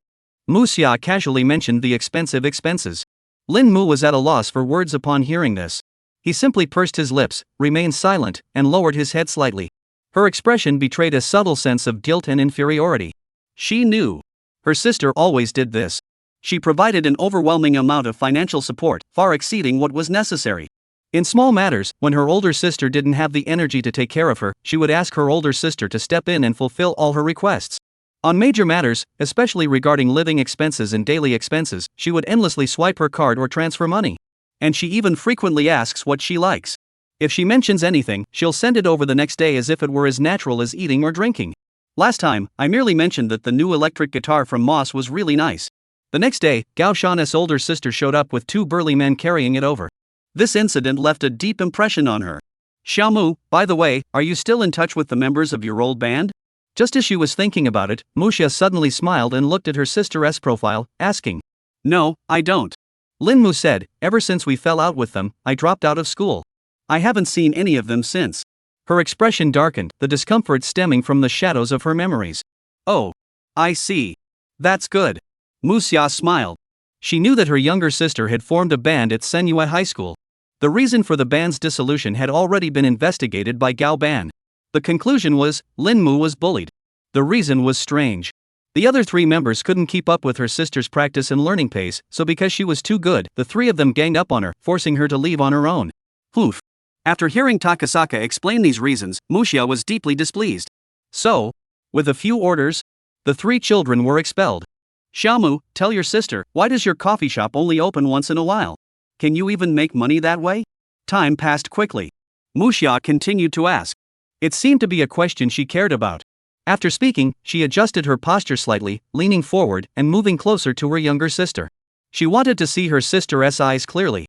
Mu Xia casually mentioned the expenses. Lin Mu was at a loss for words upon hearing this. He simply pursed his lips, remained silent, and lowered his head slightly. Her expression betrayed a subtle sense of guilt and inferiority. She knew. Her sister always did this. She provided an overwhelming amount of financial support, far exceeding what was necessary. In small matters, when her older sister didn't have the energy to take care of her, she would ask her older sister to step in and fulfill all her requests. On major matters, especially regarding living expenses and daily expenses, she would endlessly swipe her card or transfer money. And she even frequently asks what she likes. If she mentions anything, she'll send it over the next day as if it were as natural as eating or drinking. Last time, I merely mentioned that the new electric guitar from Moss was really nice. The next day, Gao Shan's older sister showed up with two burly men carrying it over. This incident left a deep impression on her. Xiaomu, by the way, are you still in touch with the members of your old band? Just as she was thinking about it, Muxia suddenly smiled and looked at her sister's profile, asking. No, I don't. Linmu said, ever since we fell out with them, I dropped out of school. I haven't seen any of them since. Her expression darkened, the discomfort stemming from the shadows of her memories. Oh. I see. That's good. Muxia smiled. She knew that her younger sister had formed a band at Senyue High School. The reason for the band's dissolution had already been investigated by Gao Ban. The conclusion was, Linmu was bullied. The reason was strange. The other three members couldn't keep up with her sister's practice and learning pace, so because she was too good, the three of them ganged up on her, forcing her to leave on her own. Poof. After hearing Takasaka explain these reasons, Muxia was deeply displeased. So, with a few orders, the three children were expelled. Xiaomu, tell your sister, why does your coffee shop only open once in a while? Can you even make money that way? Time passed quickly. Muxia continued to ask. It seemed to be a question she cared about. After speaking, she adjusted her posture slightly, leaning forward and moving closer to her younger sister. She wanted to see her sister's eyes clearly.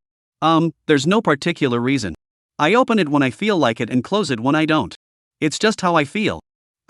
There's no particular reason. I open it when I feel like it and close it when I don't. It's just how I feel.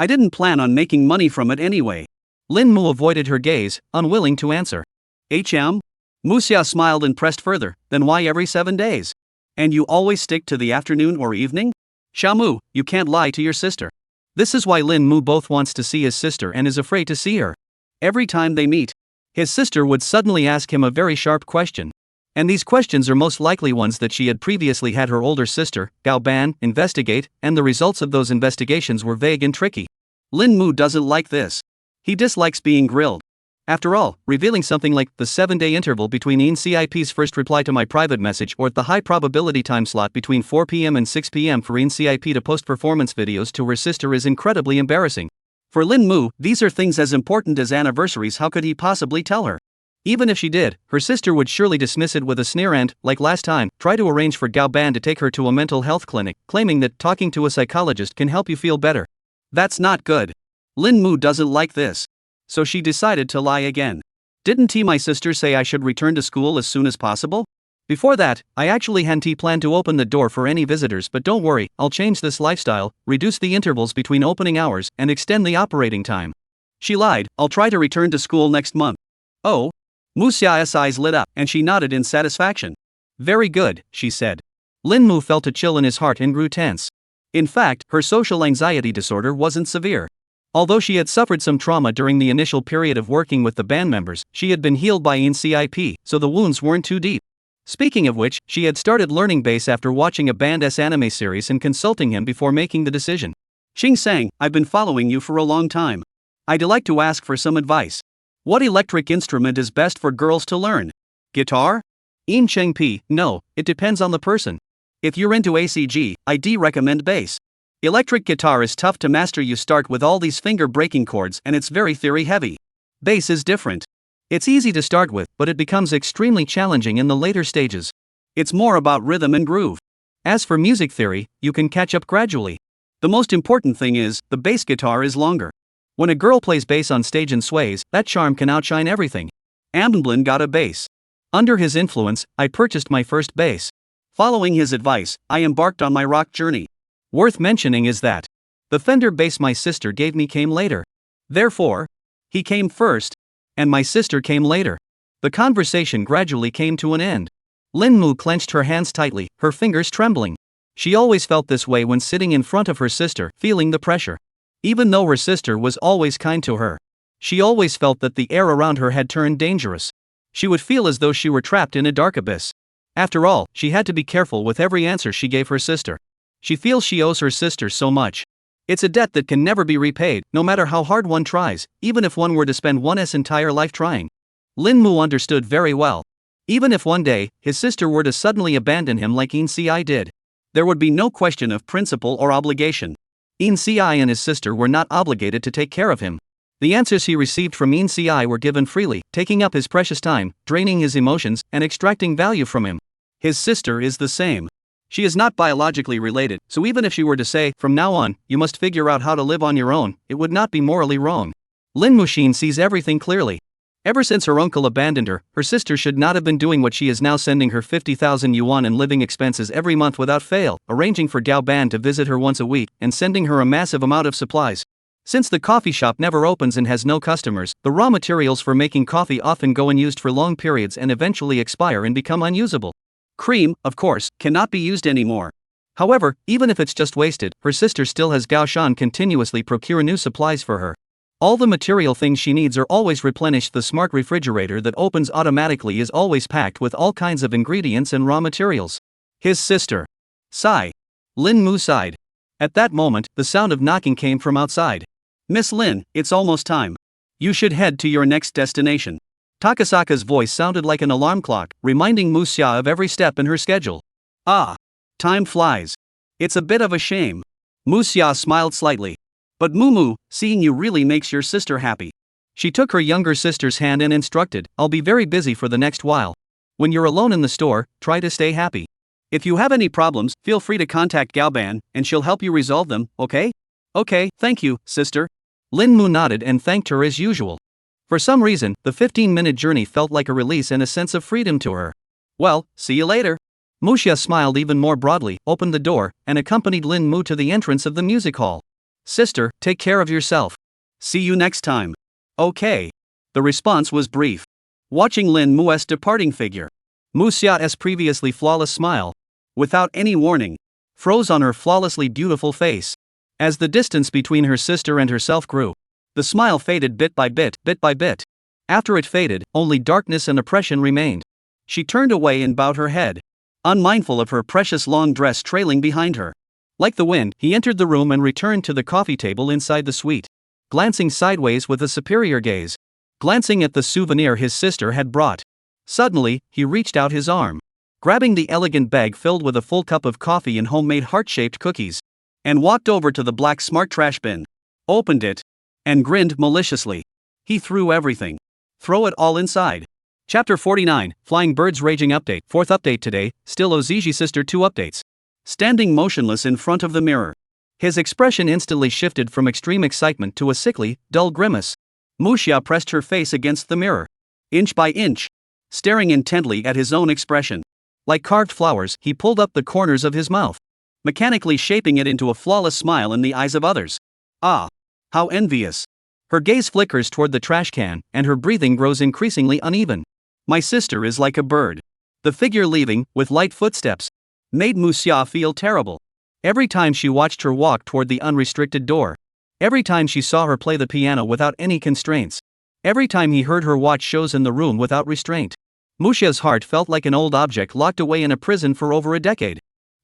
I didn't plan on making money from it anyway. Linmu avoided her gaze, unwilling to answer. Muxia smiled and pressed further, then why every 7 days? And you always stick to the afternoon or evening? Xiaomu, you can't lie to your sister. This is why Linmu both wants to see his sister and is afraid to see her. Every time they meet, his sister would suddenly ask him a very sharp question. And these questions are most likely ones that she had previously had her older sister, Gao Ban, investigate, and the results of those investigations were vague and tricky. Linmu doesn't like this. He dislikes being grilled. After all, revealing something like the 7-day interval between INCIP's first reply to my private message or the high probability time slot between 4 p.m. and 6 p.m. for INCIP to post performance videos to her sister is incredibly embarrassing. For Linmu, these are things as important as anniversaries. How could he possibly tell her? Even if she did, her sister would surely dismiss it with a sneer and, like last time, try to arrange for Gao Ban to take her to a mental health clinic, claiming that talking to a psychologist can help you feel better. That's not good. Linmu doesn't like this. So she decided to lie again. Didn't my sister say I should return to school as soon as possible? Before that, I actually hadn't planned to open the door for any visitors, but don't worry, I'll change this lifestyle, reduce the intervals between opening hours, and extend the operating time. She lied, I'll try to return to school next month. Oh? Muxia's eyes lit up, and she nodded in satisfaction. Very good, she said. Linmu felt a chill in his heart and grew tense. In fact, her social anxiety disorder wasn't severe. Although she had suffered some trauma during the initial period of working with the band members, she had been healed by INCIP, so the wounds weren't too deep. Speaking of which, she had started learning bass after watching a band's anime series and consulting him before making the decision. Xing Sang, I've been following you for a long time. I'd like to ask for some advice. What electric instrument is best for girls to learn? Guitar? In Cheng Pi, no, it depends on the person. If you're into ACG, I'd recommend bass. Electric guitar is tough to master. You start with all these finger-breaking chords and it's very theory-heavy. Bass is different. It's easy to start with, but it becomes extremely challenging in the later stages. It's more about rhythm and groove. As for music theory, you can catch up gradually. The most important thing is, the bass guitar is longer. When a girl plays bass on stage and sways, that charm can outshine everything. Amblin got a bass. Under his influence, I purchased my first bass. Following his advice, I embarked on my rock journey. Worth mentioning is that the Fender bass my sister gave me came later. Therefore, he came first, and my sister came later. The conversation gradually came to an end. Linmu clenched her hands tightly, her fingers trembling. She always felt this way when sitting in front of her sister, feeling the pressure. Even though her sister was always kind to her, she always felt that the air around her had turned dangerous. She would feel as though she were trapped in a dark abyss. After all, she had to be careful with every answer she gave her sister. She feels she owes her sister so much. It's a debt that can never be repaid, no matter how hard one tries, even if one were to spend one's entire life trying. Linmu understood very well. Even if one day, his sister were to suddenly abandon him like INCI did, there would be no question of principle or obligation. INCI and his sister were not obligated to take care of him. The answers he received from INCI were given freely, taking up his precious time, draining his emotions, and extracting value from him. His sister is the same. She is not biologically related, so even if she were to say, from now on, you must figure out how to live on your own, it would not be morally wrong. Lin Mushin sees everything clearly. Ever since her uncle abandoned her, her sister should not have been doing what she is now, sending her 50,000 yuan in living expenses every month without fail, arranging for Gao Ban to visit her once a week, and sending her a massive amount of supplies. Since the coffee shop never opens and has no customers, the raw materials for making coffee often go unused for long periods and eventually expire and become unusable. Cream, of course, cannot be used anymore. However, even if it's just wasted, her sister still has Gao Shan continuously procure new supplies for her. All the material things she needs are always replenished. The smart refrigerator that opens automatically is always packed with all kinds of ingredients and raw materials. His sister. Sigh. Lin Mu sighed. At that moment, the sound of knocking came from outside. Miss Lin, it's almost time. You should head to your next destination. Takasaka's voice sounded like an alarm clock, reminding Mu Xia of every step in her schedule. Ah. Time flies. It's a bit of a shame. Mu Xia smiled slightly. But Mumu, seeing you really makes your sister happy. She took her younger sister's hand and instructed, I'll be very busy for the next while. When you're alone in the store, try to stay happy. If you have any problems, feel free to contact Gaoban, and she'll help you resolve them, okay? Okay, thank you, sister. Lin Mu nodded and thanked her as usual. For some reason, the 15-minute journey felt like a release and a sense of freedom to her. Well, see you later. Mu Xia smiled even more broadly, opened the door, and accompanied Lin Mu to the entrance of the music hall. Sister, take care of yourself. See you next time. Okay. The response was brief. Watching Lin Mu's departing figure, Mu Xia's previously flawless smile, without any warning, froze on her flawlessly beautiful face. As the distance between her sister and herself grew, the smile faded bit by bit, bit by bit. After it faded, only darkness and oppression remained. She turned away and bowed her head, unmindful of her precious long dress trailing behind her. Like the wind, he entered the room and returned to the coffee table inside the suite, glancing sideways with a superior gaze, glancing at the souvenir his sister had brought. Suddenly, he reached out his arm, grabbing the elegant bag filled with a full cup of coffee and homemade heart-shaped cookies, and walked over to the black smart trash bin, opened it, and grinned maliciously. He threw everything. Throw it all inside. Chapter 49, Flying Birds Raging Update. 4th update today, still Oziji Sister 2 updates. Standing motionless in front of the mirror, his expression instantly shifted from extreme excitement to a sickly, dull grimace. Mu Xia pressed her face against the mirror, inch by inch, staring intently at his own expression. Like carved flowers, he pulled up the corners of his mouth, mechanically shaping it into a flawless smile in the eyes of others. Ah! How envious! Her gaze flickers toward the trash can, and her breathing grows increasingly uneven. My sister is like a bird. The figure leaving, with light footsteps, made Mu Xia feel terrible. Every time she watched her walk toward the unrestricted door, every time she saw her play the piano without any constraints, every time he heard her watch shows in the room without restraint, Mu Xia's heart felt like an old object locked away in a prison for over a decade,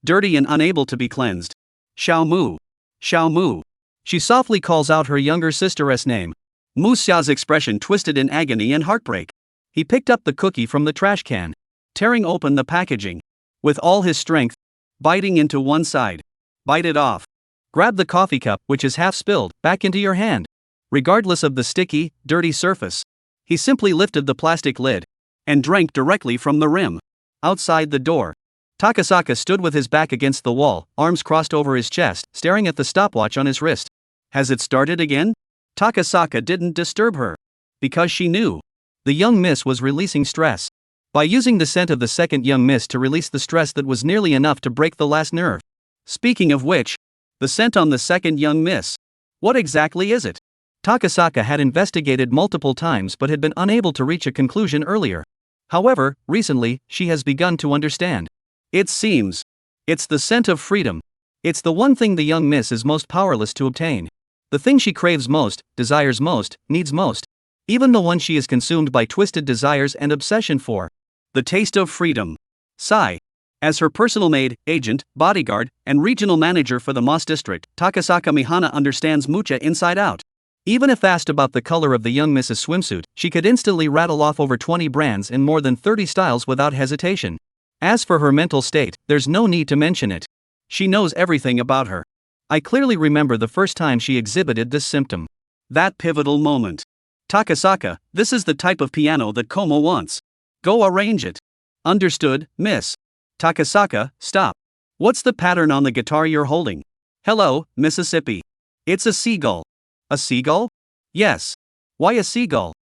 dirty and unable to be cleansed. Xiao Mu. Xiao Mu. She softly calls out her younger sister's name. Mu Xia's expression twisted in agony and heartbreak. He picked up the cookie from the trash can, tearing open the packaging with all his strength, biting into one side. Bite it off. Grab the coffee cup, which is half spilled, back into your hand. Regardless of the sticky, dirty surface, he simply lifted the plastic lid and drank directly from the rim. Outside the door, Takasaka stood with his back against the wall, arms crossed over his chest, staring at the stopwatch on his wrist. Has it started again? Takasaka didn't disturb her, because she knew the young miss was releasing stress. By using the scent of the second young miss to release the stress that was nearly enough to break the last nerve. Speaking of which, the scent on the second young miss. What exactly is it? Takasaka had investigated multiple times but had been unable to reach a conclusion earlier. However, recently, she has begun to understand. It seems it's the scent of freedom. It's the one thing the young miss is most powerless to obtain. The thing she craves most, desires most, needs most. Even the one she is consumed by twisted desires and obsession for. The taste of freedom. Sigh. As her personal maid, agent, bodyguard, and regional manager for the Moss district, Takasaka Mihana understands Mucha inside out. Even if asked about the color of the young Mrs. swimsuit, she could instantly rattle off over 20 brands in more than 30 styles without hesitation. As for her mental state, there's no need to mention it. She knows everything about her. I clearly remember the first time she exhibited this symptom. That pivotal moment. Takasaka, this is the type of piano that Como wants. Go arrange it. Understood, miss. Takasaka, stop. What's the pattern on the guitar you're holding? Hello, Mississippi. It's a seagull. A seagull? Yes. Why a seagull?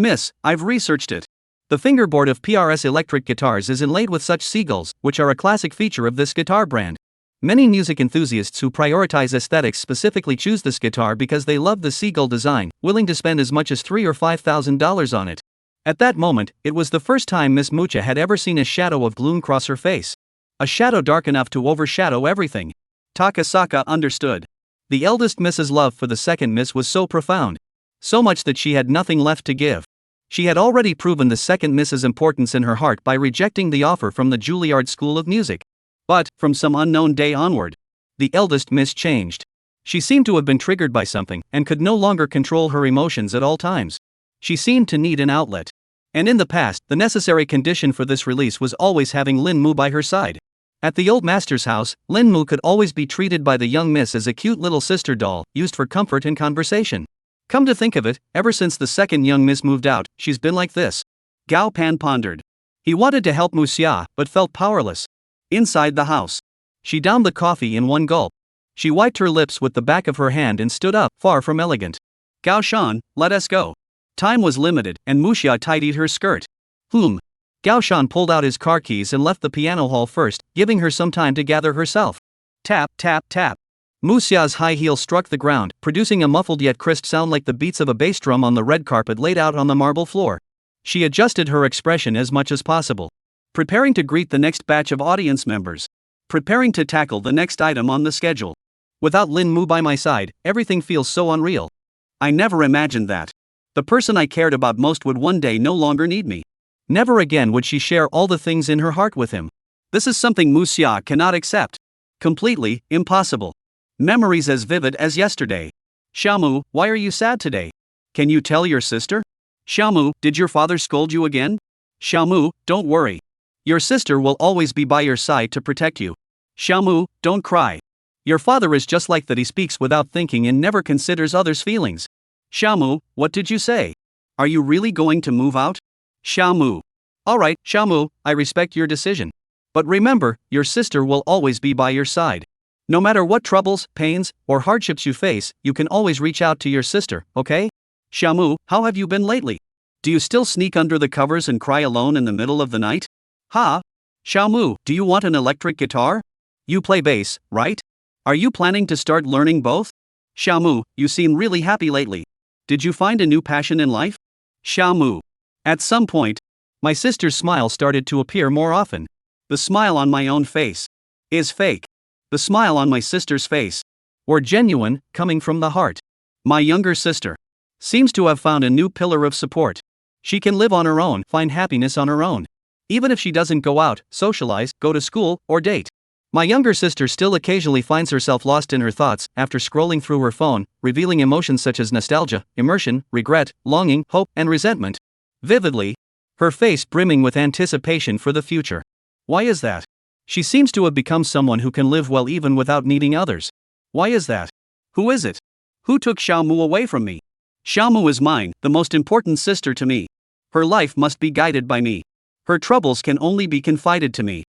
Miss, I've researched it. The fingerboard of PRS electric guitars is inlaid with such seagulls, which are a classic feature of this guitar brand. Many music enthusiasts who prioritize aesthetics specifically choose this guitar because they love the seagull design, willing to spend as much as $3,000 or $5,000 on it. At that moment, it was the first time Miss Mucha had ever seen a shadow of gloom cross her face. A shadow dark enough to overshadow everything. Takasaka understood. The eldest Miss's love for the second Miss was so profound. So much that she had nothing left to give. She had already proven the second Miss's importance in her heart by rejecting the offer from the Juilliard School of Music. But, from some unknown day onward, the eldest Miss changed. She seemed to have been triggered by something, and could no longer control her emotions at all times. She seemed to need an outlet. And in the past, the necessary condition for this release was always having Lin Mu by her side. At the old master's house, Lin Mu could always be treated by the young Miss as a cute little sister doll, used for comfort and conversation. Come to think of it, ever since the second young Miss moved out, she's been like this. Gao Pan pondered. He wanted to help Muxia, but felt powerless. Inside the house, she downed the coffee in one gulp. She wiped her lips with the back of her hand and stood up, far from elegant. Gao Shan, let us go. Time was limited, and Muxia tidied her skirt. Gao Shan pulled out his car keys and left the piano hall first, giving her some time to gather herself. Tap, tap, tap. Muxia's high heel struck the ground, producing a muffled yet crisp sound like the beats of a bass drum on the red carpet laid out on the marble floor. She adjusted her expression as much as possible. Preparing to greet the next batch of audience members. Preparing to tackle the next item on the schedule. Without Lin Mu by my side, everything feels so unreal. I never imagined that. The person I cared about most would one day no longer need me. Never again would she share all the things in her heart with him. This is something Muxia cannot accept. Completely impossible. Memories as vivid as yesterday. Xiaomu, why are you sad today? Can you tell your sister? Xiaomu, did your father scold you again? Xiaomu, don't worry. Your sister will always be by your side to protect you. Xiaomu, don't cry. Your father is just like that, he speaks without thinking and never considers others' feelings. Xiaomu, what did you say? Are you really going to move out? Xiaomu. Alright, Xiaomu, I respect your decision. But remember, your sister will always be by your side. No matter what troubles, pains, or hardships you face, you can always reach out to your sister, okay? Xiaomu, how have you been lately? Do you still sneak under the covers and cry alone in the middle of the night? Ha! Xiaomu, do you want an electric guitar? You play bass, right? Are you planning to start learning both? Xiaomu, you seem really happy lately. Did you find a new passion in life? Xiaomu. At some point, my sister's smile started to appear more often. The smile on my own face is fake. The smile on my sister's face were genuine, coming from the heart. My younger sister seems to have found a new pillar of support. She can live on her own, find happiness on her own. Even if she doesn't go out, socialize, go to school, or date. My younger sister still occasionally finds herself lost in her thoughts after scrolling through her phone, revealing emotions such as nostalgia, immersion, regret, longing, hope, and resentment. Vividly, her face brimming with anticipation for the future. Why is that? She seems to have become someone who can live well even without needing others. Why is that? Who is it? Who took Xiaomu away from me? Xiaomu is mine, the most important sister to me. Her life must be guided by me. Her troubles can only be confided to me.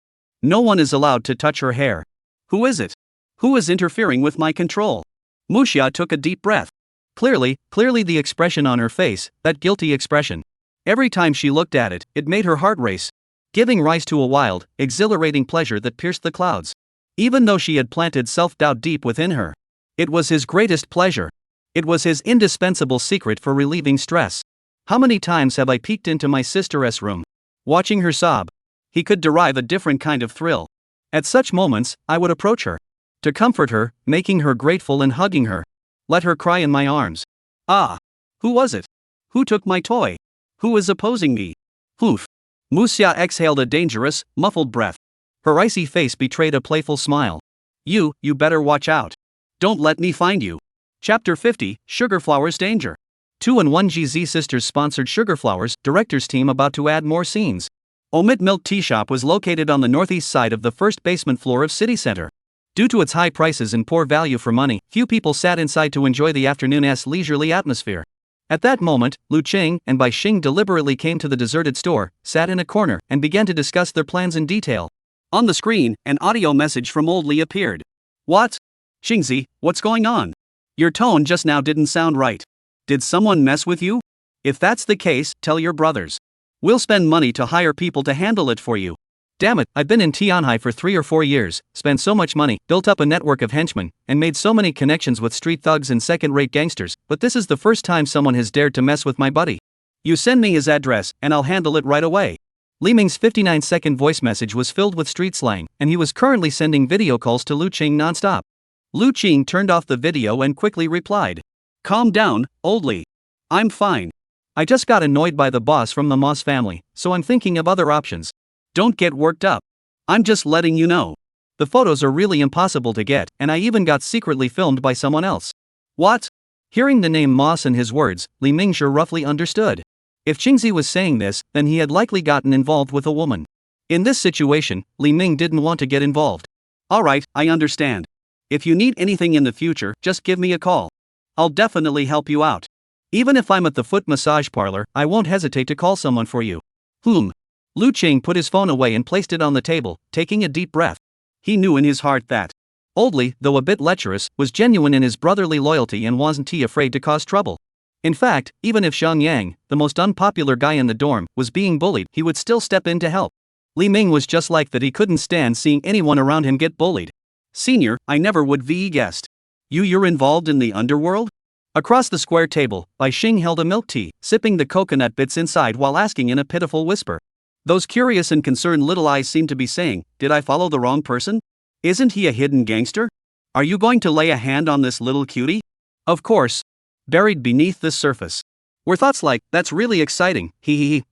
No one is allowed to touch her hair. Who is it? Who is interfering with my control? Muxia took a deep breath. Clearly the expression on her face, that guilty expression. Every time she looked at it, it made her heart race, giving rise to a wild, exhilarating pleasure that pierced the clouds. Even though she had planted self-doubt deep within her, it was his greatest pleasure. It was his indispensable secret for relieving stress. How many times have I peeked into my sister's room, watching her sob? He could derive a different kind of thrill. At such moments, I would approach her, to comfort her, making her grateful and hugging her. Let her cry in my arms. Ah! Who was it? Who took my toy? Who is opposing me? Hoof! Muxia exhaled a dangerous, muffled breath. Her icy face betrayed a playful smile. You better watch out. Don't let me find you. Chapter 50, Sugarflower's Danger. 2&1GZ Sisters sponsored Sugarflowers, director's team about to add more scenes. Omit Milk Tea Shop was located on the northeast side of the first basement floor of City Center. Due to its high prices and poor value for money, few people sat inside to enjoy the afternoon's leisurely atmosphere. At that moment, Lu Qing and Bai Xing deliberately came to the deserted store, sat in a corner, and began to discuss their plans in detail. On the screen, an audio message from Old Li appeared. What? Xingzi, what's going on? Your tone just now didn't sound right. Did someone mess with you? If that's the case, tell your brothers. We'll spend money to hire people to handle it for you. Damn it, I've been in Tianhai for 3 or 4 years, spent so much money, built up a network of henchmen, and made so many connections with street thugs and second-rate gangsters, but this is the first time someone has dared to mess with my buddy. You send me his address, and I'll handle it right away. Li Ming's 59-second voice message was filled with street slang, and he was currently sending video calls to Lu Qing non-stop. Lu Qing turned off the video and quickly replied. Calm down, old Li. I'm fine. I just got annoyed by the boss from the Moss family, so I'm thinking of other options. Don't get worked up. I'm just letting you know. The photos are really impossible to get, and I even got secretly filmed by someone else. What? Hearing the name Moss and his words, Li Ming sure roughly understood. If Qingzi was saying this, then he had likely gotten involved with a woman. In this situation, Li Ming didn't want to get involved. Alright, I understand. If you need anything in the future, just give me a call. I'll definitely help you out. Even if I'm at the foot massage parlor, I won't hesitate to call someone for you. Lu Qing put his phone away and placed it on the table, taking a deep breath. He knew in his heart that Old Li, though a bit lecherous, was genuine in his brotherly loyalty and wasn't he afraid to cause trouble. In fact, even if Xiang Yang, the most unpopular guy in the dorm, was being bullied, he would still step in to help. Li Ming was just like that, he couldn't stand seeing anyone around him get bullied. Senior, I never would have guessed. You're involved in the underworld? Across the square table, Bai Xing held a milk tea, sipping the coconut bits inside while asking in a pitiful whisper. Those curious and concerned little eyes seemed to be saying, did I follow the wrong person? Isn't he a hidden gangster? Are you going to lay a hand on this little cutie? Of course. Buried beneath the surface were thoughts like, that's really exciting,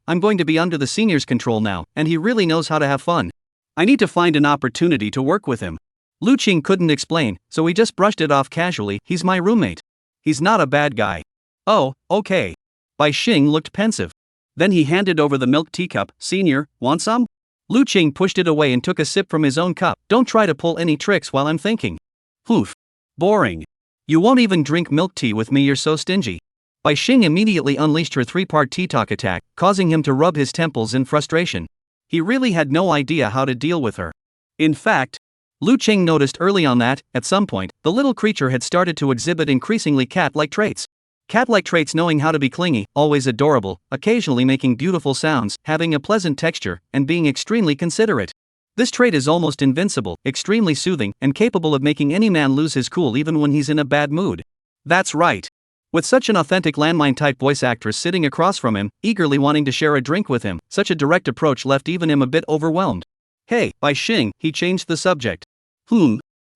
I'm going to be under the senior's control now, and he really knows how to have fun. I need to find an opportunity to work with him. Lu Qing couldn't explain, so he just brushed it off casually, he's my roommate. He's not a bad guy. Oh, okay. Bai Xing looked pensive. Then he handed over the milk teacup. Senior, want some? Lu Qing pushed it away and took a sip from his own cup. Don't try to pull any tricks while I'm thinking. Poof. Boring. You won't even drink milk tea with me, you're so stingy. Bai Xing immediately unleashed her 3-part tea talk attack, causing him to rub his temples in frustration. He really had no idea how to deal with her. In fact, Lu Qing noticed early on that, at some point, the little creature had started to exhibit increasingly cat-like traits. Cat-like traits, knowing how to be clingy, always adorable, occasionally making beautiful sounds, having a pleasant texture, and being extremely considerate. This trait is almost invincible, extremely soothing, and capable of making any man lose his cool even when he's in a bad mood. That's right. With such an authentic landmine-type voice actress sitting across from him, eagerly wanting to share a drink with him, such a direct approach left even him a bit overwhelmed. Hey, Bai Xing, he changed the subject.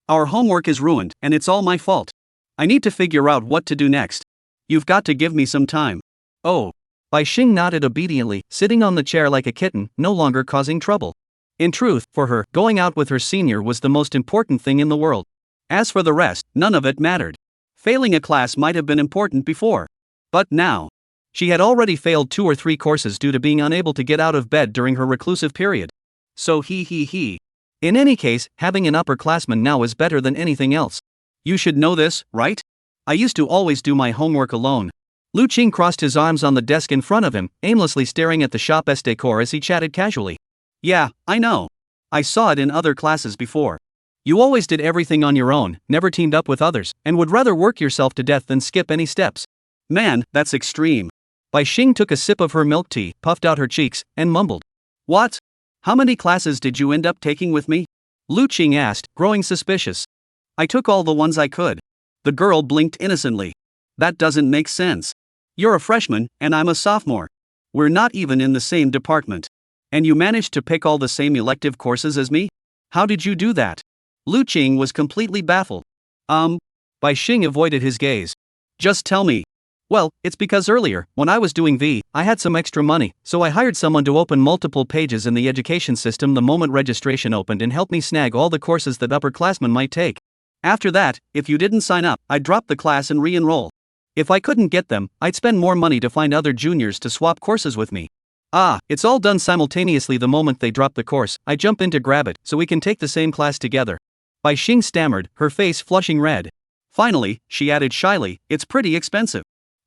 Our homework is ruined, and it's all my fault. I need to figure out what to do next. You've got to give me some time. Oh. Bai Xing nodded obediently, sitting on the chair like a kitten, no longer causing trouble. In truth, for her, going out with her senior was the most important thing in the world. As for the rest, none of it mattered. Failing a class might have been important before. But now. She had already failed 2 or 3 courses due to being unable to get out of bed during her reclusive period. So In any case, having an upperclassman now is better than anything else. You should know this, right? I used to always do my homework alone. Lu Qing crossed his arms on the desk in front of him, aimlessly staring at the shop's decor as he chatted casually. Yeah, I know. I saw it in other classes before. You always did everything on your own, never teamed up with others, and would rather work yourself to death than skip any steps. Man, that's extreme. Bai Xing took a sip of her milk tea, puffed out her cheeks, and mumbled. What? How many classes did you end up taking with me? Lu Qing asked, growing suspicious. I took all the ones I could. The girl blinked innocently. That doesn't make sense. You're a freshman, and I'm a sophomore. We're not even in the same department. And you managed to pick all the same elective courses as me? How did you do that? Lu Qing was completely baffled. Bai Xing avoided his gaze. Just tell me. Well, it's because earlier, when I was doing I had some extra money, so I hired someone to open multiple pages in the education system the moment registration opened and help me snag all the courses that upperclassmen might take. After that, if you didn't sign up, I'd drop the class and re-enroll. If I couldn't get them, I'd spend more money to find other juniors to swap courses with me. It's all done simultaneously. The moment they drop the course, I jump in to grab it so we can take the same class together. Bai Xing stammered, her face flushing red. Finally, she added shyly, it's pretty expensive.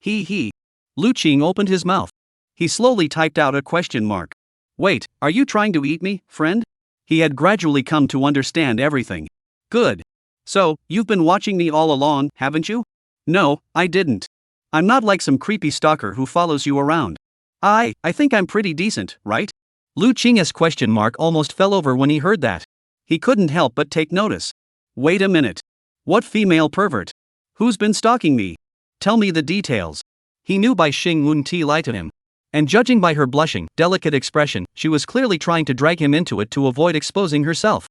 Lu Qing opened his mouth. He slowly typed out a question mark. Wait, are you trying to eat me, friend? He had gradually come to understand everything. Good. So, you've been watching me all along, haven't you? No, I didn't. I'm not like some creepy stalker who follows you around. I think I'm pretty decent, right? Lu Qing's question mark almost fell over when he heard that. He couldn't help but take notice. Wait a minute. What female pervert? Who's been stalking me? Tell me the details. He knew Bai Xing wouldn't lie to him. And judging by her blushing, delicate expression, she was clearly trying to drag him into it to avoid exposing herself.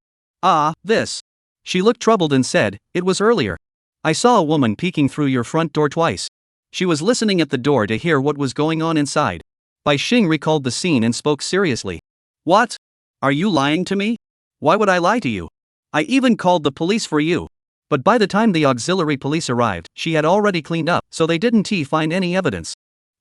This. She looked troubled and said, "It was earlier. I saw a woman peeking through your front door twice. She was listening at the door to hear what was going on inside." Bai Xing recalled the scene and spoke seriously. What? Are you lying to me? Why would I lie to you? I even called the police for you. But by the time the auxiliary police arrived, she had already cleaned up, so they didn't find any evidence.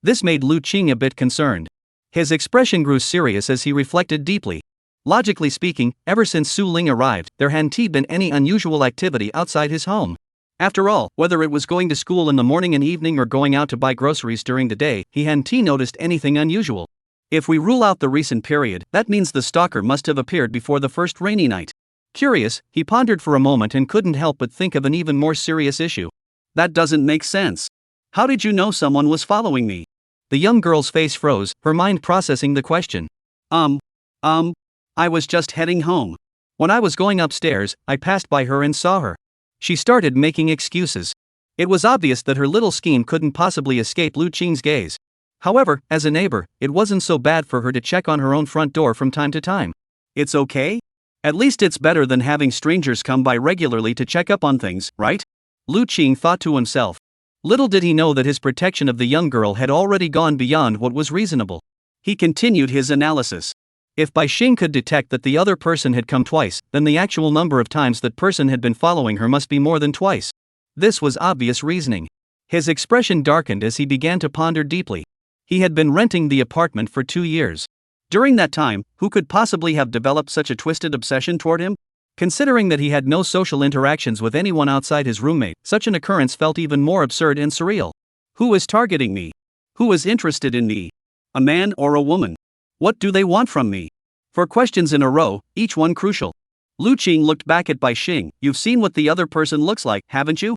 This made Lu Qing a bit concerned. His expression grew serious as he reflected deeply. Logically speaking, ever since Su Ling arrived, there hadn't been any unusual activity outside his home. After all, whether it was going to school in the morning and evening or going out to buy groceries during the day, he hadn't noticed anything unusual. If we rule out the recent period, that means the stalker must have appeared before the first rainy night. Curious, he pondered for a moment and couldn't help but think of an even more serious issue. That doesn't make sense. How did you know someone was following me? The young girl's face froze, her mind processing the question. I was just heading home. When I was going upstairs, I passed by her and saw her. She started making excuses. It was obvious that her little scheme couldn't possibly escape Lu Qing's gaze. However, as a neighbor, it wasn't so bad for her to check on her own front door from time to time. It's okay? At least it's better than having strangers come by regularly to check up on things, right? Lu Qing thought to himself. Little did he know that his protection of the young girl had already gone beyond what was reasonable. He continued his analysis. If Bai Xing could detect that the other person had come twice, then the actual number of times that person had been following her must be more than twice. This was obvious reasoning. His expression darkened as he began to ponder deeply. He had been renting the apartment for 2 years. During that time, who could possibly have developed such a twisted obsession toward him? Considering that he had no social interactions with anyone outside his roommate, such an occurrence felt even more absurd and surreal. Who was targeting me? Who was interested in me? A man or a woman? What do they want from me? 4 questions in a row, each one crucial. Lu Qing looked back at Bai Xing. You've seen what the other person looks like, haven't you?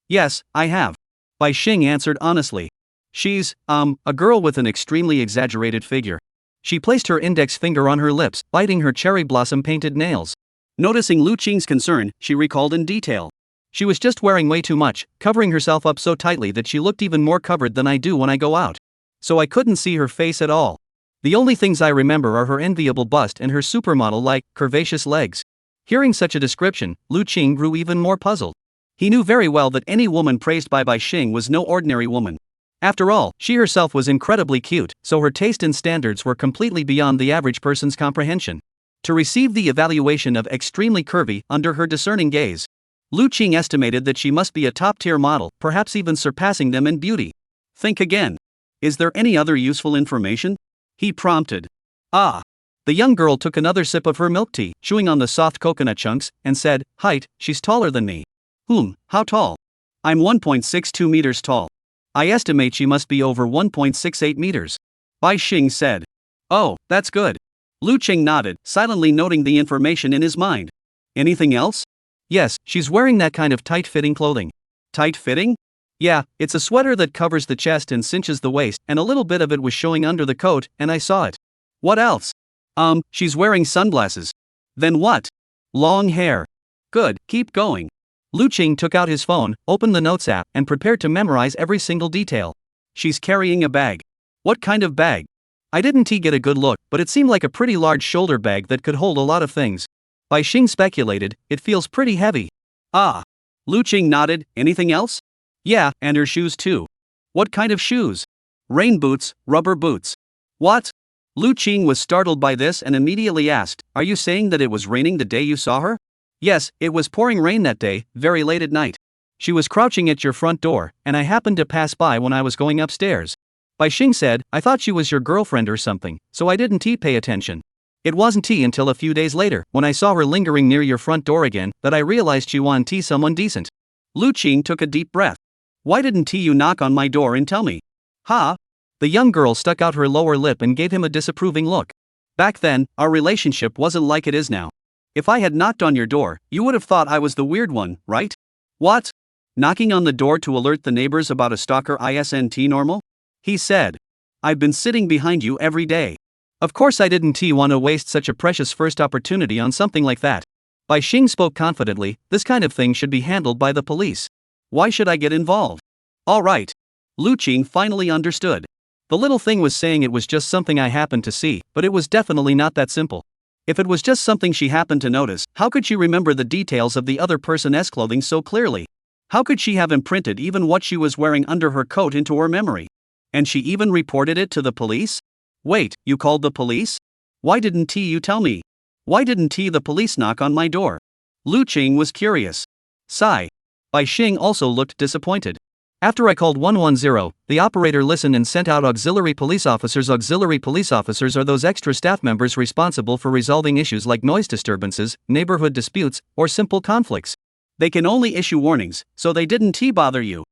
Yes, I have. Bai Xing answered honestly. She's, a girl with an extremely exaggerated figure. She placed her index finger on her lips, biting her cherry blossom painted nails. Noticing Lu Qing's concern, she recalled in detail. She was just wearing way too much, covering herself up so tightly that she looked even more covered than I do when I go out. So I couldn't see her face at all. The only things I remember are her enviable bust and her supermodel-like, curvaceous legs. Hearing such a description, Lu Qing grew even more puzzled. He knew very well that any woman praised by Bai Xing was no ordinary woman. After all, she herself was incredibly cute, so her taste and standards were completely beyond the average person's comprehension. To receive the evaluation of extremely curvy under her discerning gaze, Lu Qing estimated that she must be a top-tier model, perhaps even surpassing them in beauty. Think again. Is there any other useful information? He prompted. The young girl took another sip of her milk tea, chewing on the soft coconut chunks, and said, Height, she's taller than me. How tall? I'm 1.62 meters tall. I estimate she must be over 1.68 meters. Bai Xing said. Oh, that's good. Lu Qing nodded, silently noting the information in his mind. Anything else? Yes, she's wearing that kind of tight-fitting clothing. Tight-fitting? Yeah, it's a sweater that covers the chest and cinches the waist, and a little bit of it was showing under the coat, and I saw it. What else? She's wearing sunglasses. Then what? Long hair. Good, keep going. Lu Qing took out his phone, opened the Notes app, and prepared to memorize every single detail. She's carrying a bag. What kind of bag? I didn't get a good look, but it seemed like a pretty large shoulder bag that could hold a lot of things. Bai Xing speculated, it feels pretty heavy. Lu Qing nodded. Anything else? Yeah, and her shoes too. What kind of shoes? Rain boots, rubber boots. What? Lu Qing was startled by this and immediately asked, Are you saying that it was raining the day you saw her? Yes, it was pouring rain that day, very late at night. She was crouching at your front door, and I happened to pass by when I was going upstairs. Bai Xing said, I thought she was your girlfriend or something, so I didn't pay attention. It wasn't until a few days later, when I saw her lingering near your front door again, that I realized she wanted someone decent. Lu Qing took a deep breath. Why didn't you knock on my door and tell me? The young girl stuck out her lower lip and gave him a disapproving look. Back then, our relationship wasn't like it is now. If I had knocked on your door, you would have thought I was the weird one, right? What? Knocking on the door to alert the neighbors about a stalker isn't normal? He said. I've been sitting behind you every day. Of course I didn't want to waste such a precious first opportunity on something like that. Bai Xing spoke confidently, this kind of thing should be handled by the police. Why should I get involved? All right. Lu Qing finally understood. The little thing was saying it was just something I happened to see, but it was definitely not that simple. If it was just something she happened to notice, how could she remember the details of the other person's clothing so clearly? How could she have imprinted even what she was wearing under her coat into her memory? And she even reported it to the police? Wait, you called the police? Why didn't you tell me? Why didn't the police knock on my door? Lu Qing was curious. Sigh. Bai Xing also looked disappointed. After I called 110, the operator listened and sent out auxiliary police officers. Auxiliary police officers are those extra staff members responsible for resolving issues like noise disturbances, neighborhood disputes, or simple conflicts. They can only issue warnings, so they didn't bother you.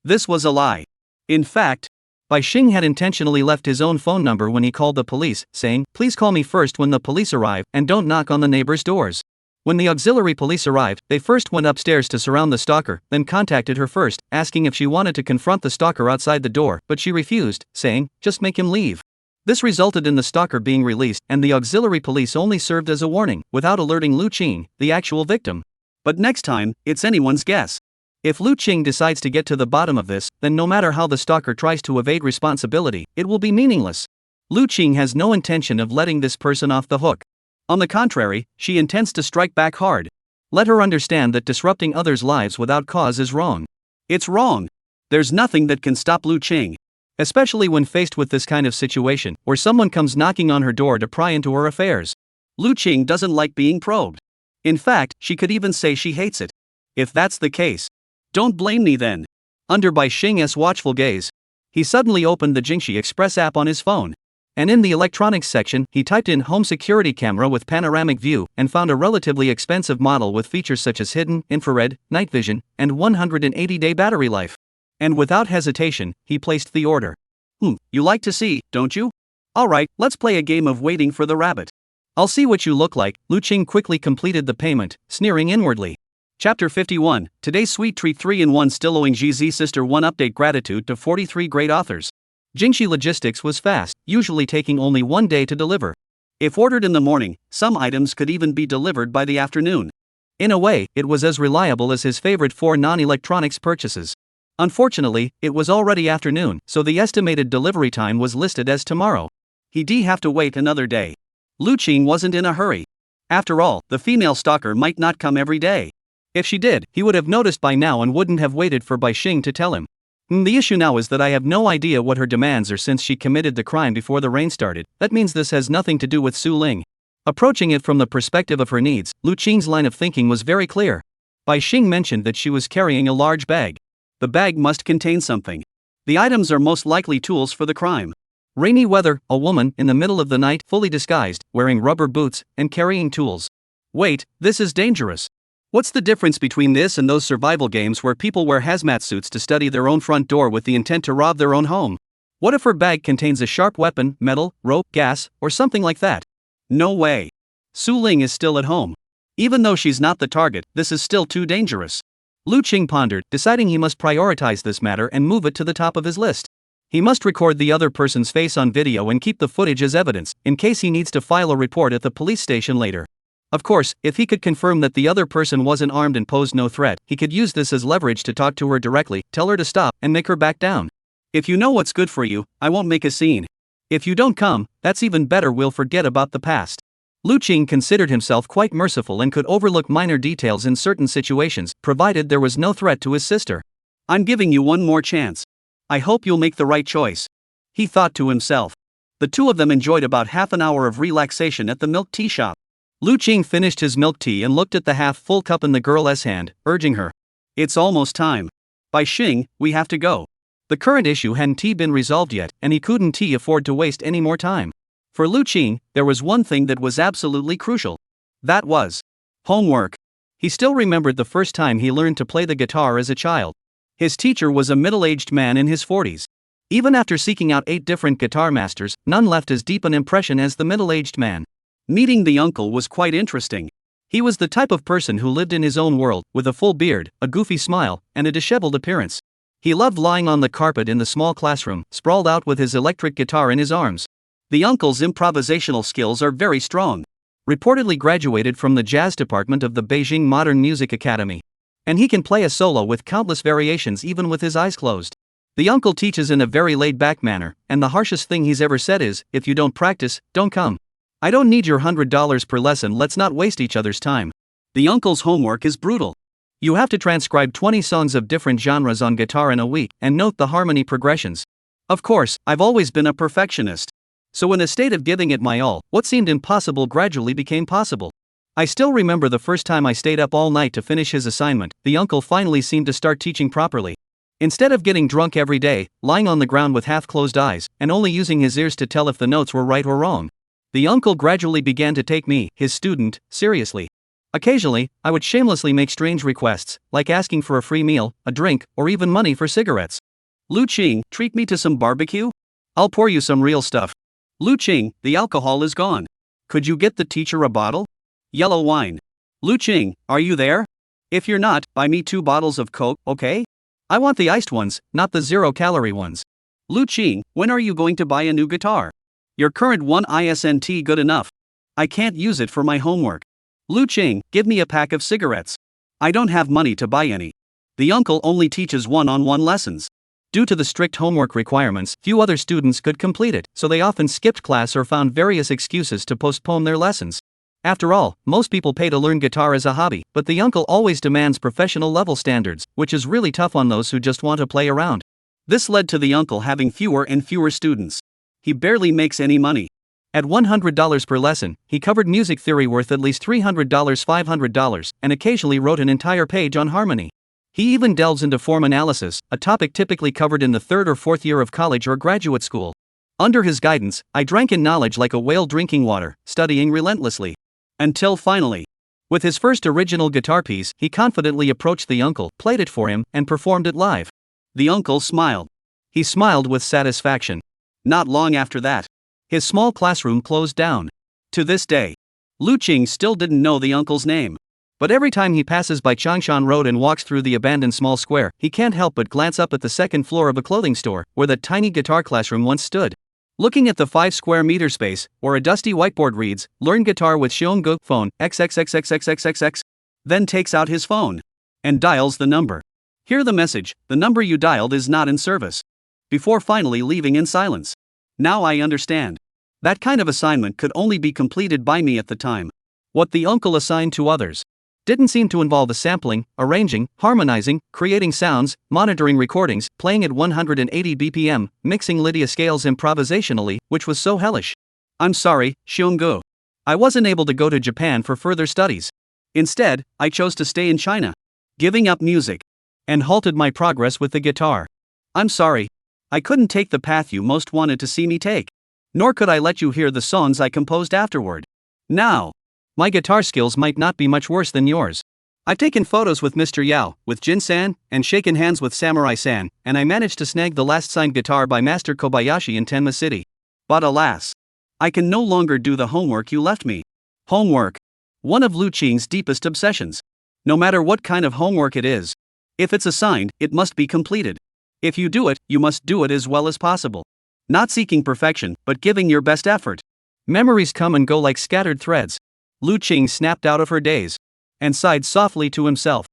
This was a lie. In fact, Bai Xing had intentionally left his own phone number when he called the police, saying, "Please call me first when the police arrive, and don't knock on the neighbors' doors." When the auxiliary police arrived, they first went upstairs to surround the stalker, then contacted her first, asking if she wanted to confront the stalker outside the door, but she refused, saying, "Just make him leave." This resulted in the stalker being released, and the auxiliary police only served as a warning, without alerting Lu Qing, the actual victim. But next time, it's anyone's guess. If Lu Qing decides to get to the bottom of this, then no matter how the stalker tries to evade responsibility, it will be meaningless. Lu Qing has no intention of letting this person off the hook. On the contrary, she intends to strike back hard. Let her understand that disrupting others' lives without cause is wrong. It's wrong. There's nothing that can stop Lu Qing. Especially when faced with this kind of situation, where someone comes knocking on her door to pry into her affairs. Lu Qing doesn't like being probed. In fact, she could even say she hates it. If that's the case, don't blame me then. Under Bai Xing's watchful gaze, he suddenly opened the Jingxi Express app on his phone. And in the electronics section, he typed in home security camera with panoramic view and found a relatively expensive model with features such as hidden, infrared, night vision, and 180-day battery life. And without hesitation, he placed the order. You like to see, don't you? Alright, let's play a game of waiting for the rabbit. I'll see what you look like. Lu Qing quickly completed the payment, sneering inwardly. Chapter 51, Today's Sweet Treat 3-in-1 Still owing GZ Sister 1 Update. Gratitude to 43 great authors. Jingxi Logistics was fast, usually taking only 1 day to deliver. If ordered in the morning, some items could even be delivered by the afternoon. In a way, it was as reliable as his favorite 4 non-electronics purchases. Unfortunately, it was already afternoon, so the estimated delivery time was listed as tomorrow. He'd have to wait another day. Lu Qing wasn't in a hurry. After all, the female stalker might not come every day. If she did, he would have noticed by now and wouldn't have waited for Bai Xing to tell him. The issue now is that I have no idea what her demands are since she committed the crime before the rain started. That means this has nothing to do with Su Ling. Approaching it from the perspective of her needs, Lu Qing's line of thinking was very clear. Bai Xing mentioned that she was carrying a large bag. The bag must contain something. The items are most likely tools for the crime. Rainy weather, a woman, in the middle of the night, fully disguised, wearing rubber boots, and carrying tools. Wait, this is dangerous. What's the difference between this and those survival games where people wear hazmat suits to study their own front door with the intent to rob their own home? What if her bag contains a sharp weapon, metal, rope, gas, or something like that? No way. Su Ling is still at home. Even though she's not the target, this is still too dangerous. Lu Qing pondered, deciding he must prioritize this matter and move it to the top of his list. He must record the other person's face on video and keep the footage as evidence, in case he needs to file a report at the police station later. Of course, if he could confirm that the other person wasn't armed and posed no threat, he could use this as leverage to talk to her directly, tell her to stop, and make her back down. If you know what's good for you, I won't make a scene. If you don't come, that's even better, we'll forget about the past. Lu Qing considered himself quite merciful and could overlook minor details in certain situations, provided there was no threat to his sister. I'm giving you one more chance. I hope you'll make the right choice. He thought to himself. The two of them enjoyed about half an hour of relaxation at the milk tea shop. Lu Qing finished his milk tea and looked at the half-full cup in the girl's hand, urging her. It's almost time. Bai Xing, we have to go. The current issue hadn't been resolved yet, and he couldn't afford to waste any more time. For Lu Qing, there was one thing that was absolutely crucial. That was homework. He still remembered the first time he learned to play the guitar as a child. His teacher was a middle-aged man in his 40s. Even after seeking out 8 different guitar masters, none left as deep an impression as the middle-aged man. Meeting the uncle was quite interesting. He was the type of person who lived in his own world, with a full beard, a goofy smile, and a disheveled appearance. He loved lying on the carpet in the small classroom, sprawled out with his electric guitar in his arms. The uncle's improvisational skills are very strong. Reportedly graduated from the jazz department of the Beijing Modern Music Academy. And he can play a solo with countless variations even with his eyes closed. The uncle teaches in a very laid-back manner, and the harshest thing he's ever said is, if you don't practice, don't come. I don't need your $100 per lesson, let's not waste each other's time. The uncle's homework is brutal. You have to transcribe 20 songs of different genres on guitar in a week and note the harmony progressions. Of course, I've always been a perfectionist. So in a state of giving it my all, what seemed impossible gradually became possible. I still remember the first time I stayed up all night to finish his assignment. The uncle finally seemed to start teaching properly. Instead of getting drunk every day, lying on the ground with half-closed eyes, and only using his ears to tell if the notes were right or wrong, the uncle gradually began to take me, his student, seriously. Occasionally, I would shamelessly make strange requests, like asking for a free meal, a drink, or even money for cigarettes. Lu Qing, treat me to some barbecue? I'll pour you some real stuff. Lu Qing, the alcohol is gone. Could you get the teacher a bottle? Yellow wine. Lu Qing, are you there? If you're not, buy me 2 bottles of Coke, okay? I want the iced ones, not the 0-calorie ones. Lu Qing, when are you going to buy a new guitar? Your current one isn't good enough. I can't use it for my homework. Lu Qing, give me a pack of cigarettes. I don't have money to buy any. The uncle only teaches one-on-one lessons. Due to the strict homework requirements, few other students could complete it, so they often skipped class or found various excuses to postpone their lessons. After all, most people pay to learn guitar as a hobby, but the uncle always demands professional level standards, which is really tough on those who just want to play around. This led to the uncle having fewer and fewer students. He barely makes any money. At $100 per lesson, he covered music theory worth at least $300, $500, and occasionally wrote an entire page on harmony. He even delves into form analysis, a topic typically covered in the 3rd or 4th year of college or graduate school. Under his guidance, I drank in knowledge like a whale drinking water, studying relentlessly. Until finally, with his first original guitar piece, he confidently approached the uncle, played it for him, and performed it live. The uncle smiled. He smiled with satisfaction. Not long after that, his small classroom closed down. To this day, Lu Qing still didn't know the uncle's name. But every time he passes by Changshan Road and walks through the abandoned small square, he can't help but glance up at the 2nd floor of a clothing store, where that tiny guitar classroom once stood. Looking at the 5 square meter space, where a dusty whiteboard reads, "Learn guitar with Xionggu phone, XXXXXXXX," then takes out his phone and dials the number. Hear the message, "The number you dialed is not in service," before finally leaving in silence. Now I understand. That kind of assignment could only be completed by me at the time. What the uncle assigned to others didn't seem to involve the sampling, arranging, harmonizing, creating sounds, monitoring recordings, playing at 180 BPM, mixing Lydia scales improvisationally, which was so hellish. I'm sorry, Xionggu. I wasn't able to go to Japan for further studies. Instead, I chose to stay in China, giving up music, and halted my progress with the guitar. I'm sorry. I couldn't take the path you most wanted to see me take. Nor could I let you hear the songs I composed afterward. Now, my guitar skills might not be much worse than yours. I've taken photos with Mr. Yao, with Jin-san, and shaken hands with Samurai-san, and I managed to snag the last signed guitar by Master Kobayashi in Tenma City. But alas, I can no longer do the homework you left me. Homework. One of Lu Qing's deepest obsessions. No matter what kind of homework it is. If it's assigned, it must be completed. If you do it, you must do it as well as possible. Not seeking perfection, but giving your best effort. Memories come and go like scattered threads. Lu Qing snapped out of her daze and sighed softly to himself.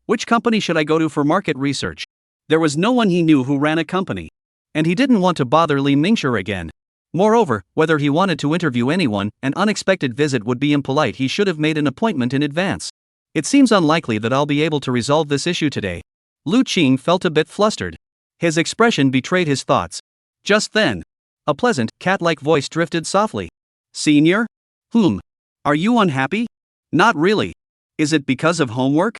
Which company should I go to for market research? There was no one he knew who ran a company. And he didn't want to bother Li Mingshi again. Moreover, whether he wanted to interview anyone, an unexpected visit would be impolite. He should have made an appointment in advance. It seems unlikely that I'll be able to resolve this issue today. Lu Qing felt a bit flustered. His expression betrayed his thoughts. Just then, a pleasant, cat-like voice drifted softly. Senior? Are you unhappy? Not really. Is it because of homework?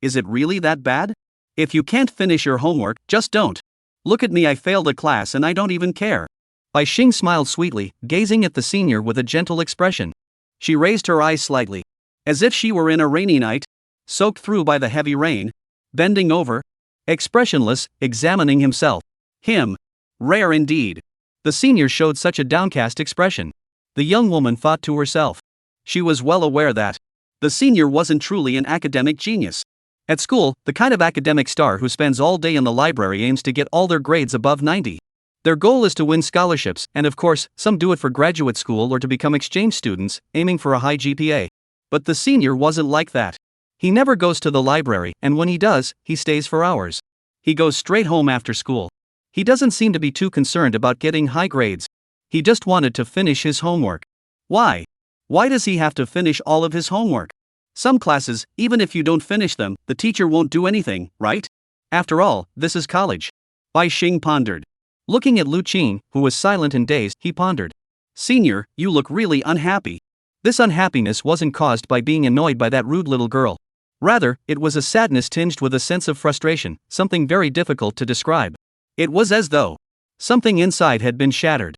Is it really that bad? If you can't finish your homework, just don't. Look at me, I failed a class and I don't even care. Bai Xing smiled sweetly, gazing at the senior with a gentle expression. She raised her eyes slightly, as if she were in a rainy night, soaked through by the heavy rain, bending over, expressionless, examining himself. Him. Rare indeed. The senior showed such a downcast expression. The young woman thought to herself. She was well aware that the senior wasn't truly an academic genius. At school, the kind of academic star who spends all day in the library aims to get all their grades above 90. Their goal is to win scholarships, and of course, some do it for graduate school or to become exchange students, aiming for a high GPA. But the senior wasn't like that. He never goes to the library, and when he does, he stays for hours. He goes straight home after school. He doesn't seem to be too concerned about getting high grades. He just wanted to finish his homework. Why? Why does he have to finish all of his homework? Some classes, even if you don't finish them, the teacher won't do anything, right? After all, this is college. Bai Xing pondered. Looking at Lu Qing, who was silent and dazed, he pondered. Senior, you look really unhappy. This unhappiness wasn't caused by being annoyed by that rude little girl. Rather, it was a sadness tinged with a sense of frustration, something very difficult to describe. It was as though something inside had been shattered.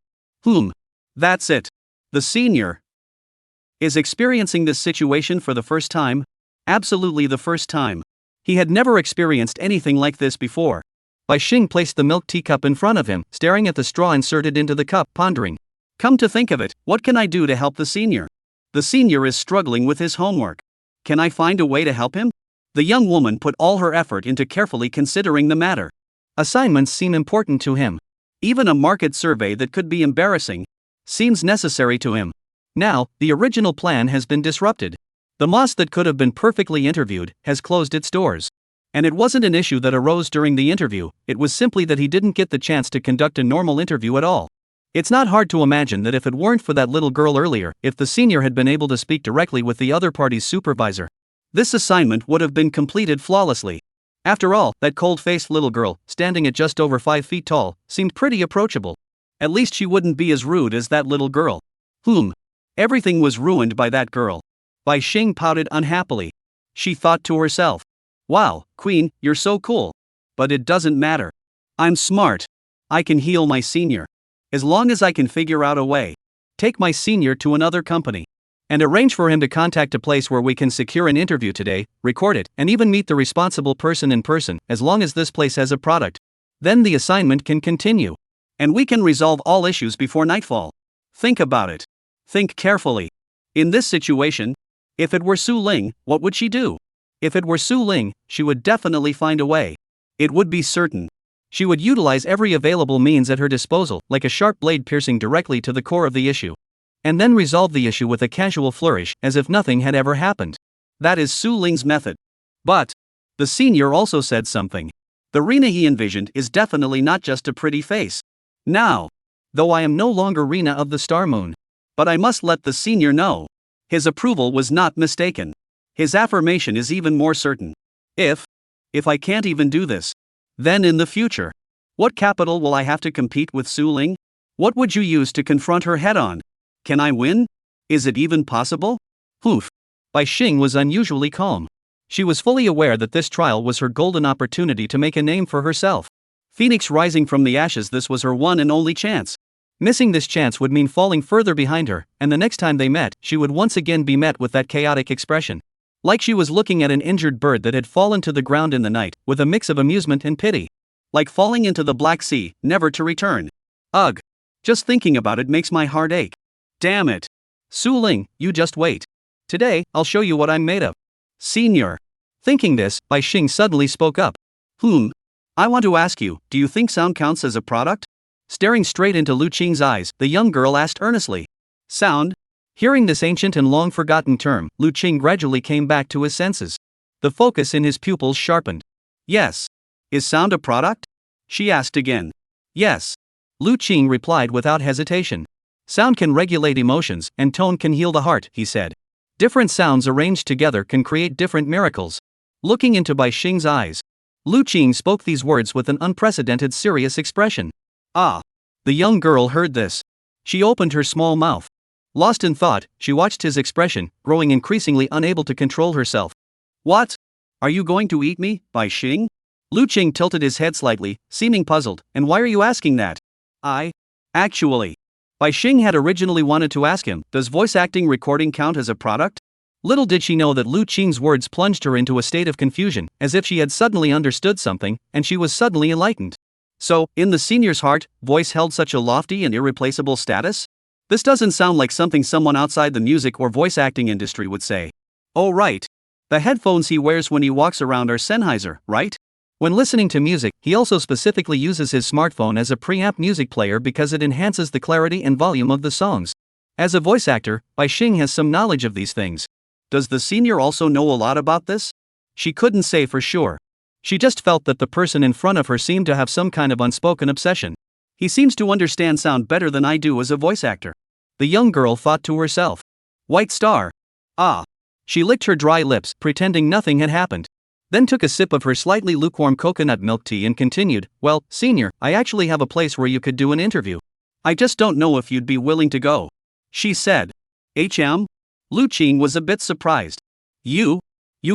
That's it. The senior is experiencing this situation for the first time? Absolutely the first time. He had never experienced anything like this before. Bai Xing placed the milk teacup in front of him, staring at the straw inserted into the cup, pondering. Come to think of it, what can I do to help the senior? The senior is struggling with his homework. Can I find a way to help him? The young woman put all her effort into carefully considering the matter. Assignments seem important to him. Even a market survey that could be embarrassing seems necessary to him. Now, the original plan has been disrupted. The mosque that could have been perfectly interviewed has closed its doors. And it wasn't an issue that arose during the interview, it was simply that he didn't get the chance to conduct a normal interview at all. It's not hard to imagine that if it weren't for that little girl earlier, if the senior had been able to speak directly with the other party's supervisor, this assignment would have been completed flawlessly. After all, that cold-faced little girl, standing at just over 5 feet tall, seemed pretty approachable. At least she wouldn't be as rude as that little girl. Everything was ruined by that girl. Bai Xing pouted unhappily. She thought to herself. Wow, Queen, you're so cool. But it doesn't matter. I'm smart. I can heal my senior. As long as I can figure out a way. Take my senior to another company. And arrange for him to contact a place where we can secure an interview today, record it, and even meet the responsible person in person, as long as this place has a product. Then the assignment can continue. And we can resolve all issues before nightfall. Think about it. Think carefully. In this situation, if it were Su Ling, what would she do? If it were Su Ling, she would definitely find a way. It would be certain. She would utilize every available means at her disposal, like a sharp blade piercing directly to the core of the issue. And then resolve the issue with a casual flourish, as if nothing had ever happened. That is Su Ling's method. But the senior also said something. The Rina he envisioned is definitely not just a pretty face. Now, though I am no longer Rina of the Star Moon. But I must let the senior know. His approval was not mistaken. His affirmation is even more certain. If I can't even do this, then in the future, what capital will I have to compete with Su Ling? What would you use to confront her head-on? Can I win? Is it even possible? Bai Xing was unusually calm. She was fully aware that this trial was her golden opportunity to make a name for herself. Phoenix rising from the ashes, this was her one and only chance. Missing this chance would mean falling further behind her, and the next time they met, she would once again be met with that chaotic expression. Like she was looking at an injured bird that had fallen to the ground in the night, with a mix of amusement and pity. Like falling into the Black Sea, never to return. Ugh. Just thinking about it makes my heart ache. Damn it. Su Ling, you just wait. Today, I'll show you what I'm made of. Senior. Thinking this, Bai Xing suddenly spoke up. I want to ask you, do you think sound counts as a product? Staring straight into Lu Qing's eyes, the young girl asked earnestly. Sound? Hearing this ancient and long-forgotten term, Lu Qing gradually came back to his senses. The focus in his pupils sharpened. Yes. Is sound a product? She asked again. Yes. Lu Qing replied without hesitation. Sound can regulate emotions, and tone can heal the heart, he said. Different sounds arranged together can create different miracles. Looking into Bai Xing's eyes, Lu Qing spoke these words with an unprecedented serious expression. Ah. The young girl heard this. She opened her small mouth. Lost in thought, she watched his expression, growing increasingly unable to control herself. What? Are you going to eat me, Bai Xing? Lu Qing tilted his head slightly, seeming puzzled. And why are you asking that? Actually. Bai Xing had originally wanted to ask him, does voice acting recording count as a product? Little did she know that Lu Qing's words plunged her into a state of confusion, as if she had suddenly understood something, and she was suddenly enlightened. So, in the senior's heart, voice held such a lofty and irreplaceable status? This doesn't sound like something someone outside the music or voice acting industry would say. Oh right. The headphones he wears when he walks around are Sennheiser, right? When listening to music, he also specifically uses his smartphone as a preamp music player because it enhances the clarity and volume of the songs. As a voice actor, Bai Xing has some knowledge of these things. Does the senior also know a lot about this? She couldn't say for sure. She just felt that the person in front of her seemed to have some kind of unspoken obsession. He seems to understand sound better than I do as a voice actor. The young girl thought to herself. White Star. Ah. She licked her dry lips, pretending nothing had happened. Then took a sip of her slightly lukewarm coconut milk tea and continued, well, senior, I actually have a place where you could do an interview. I just don't know if you'd be willing to go. She said. Lu Qing was a bit surprised. You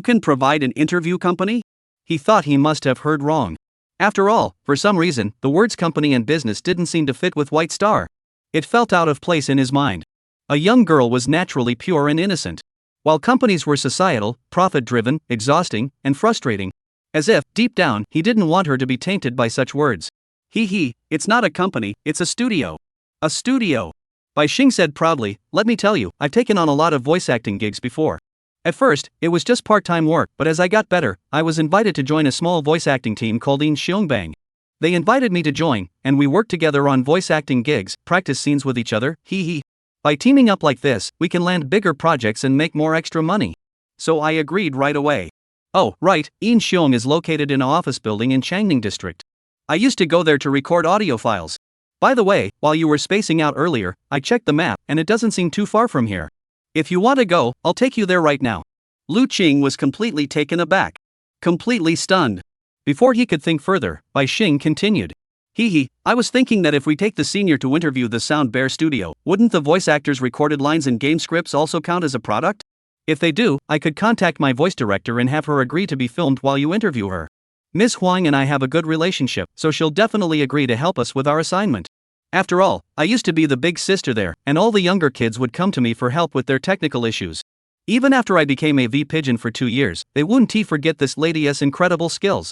can provide an interview company? He thought he must have heard wrong. After all, for some reason, the words company and business didn't seem to fit with White Star. It felt out of place in his mind. A young girl was naturally pure and innocent, while companies were societal, profit-driven, exhausting, and frustrating. As if, deep down, he didn't want her to be tainted by such words. It's not a company, it's a studio. A studio. Bai Xing said proudly, let me tell you, I've taken on a lot of voice acting gigs before. At first, it was just part-time work, but as I got better, I was invited to join a small voice acting team called In Xiongbang. They invited me to join, and we worked together on voice acting gigs, practice scenes with each other, By teaming up like this, we can land bigger projects and make more extra money. So I agreed right away. Oh, right, In Xiong is located in an office building in Changning District. I used to go there to record audio files. By the way, while you were spacing out earlier, I checked the map, and it doesn't seem too far from here. If you want to go, I'll take you there right now. Lu Qing was completely taken aback. Completely stunned. Before he could think further, Bai Xing continued. I was thinking that if we take the senior to interview the Sound Bear studio, wouldn't the voice actors' recorded lines and game scripts also count as a product? If they do, I could contact my voice director and have her agree to be filmed while you interview her. Ms. Huang and I have a good relationship, so she'll definitely agree to help us with our assignment. After all, I used to be the big sister there, and all the younger kids would come to me for help with their technical issues. Even after I became a V-Pigeon for 2 years, they wouldn't forget this lady's incredible skills.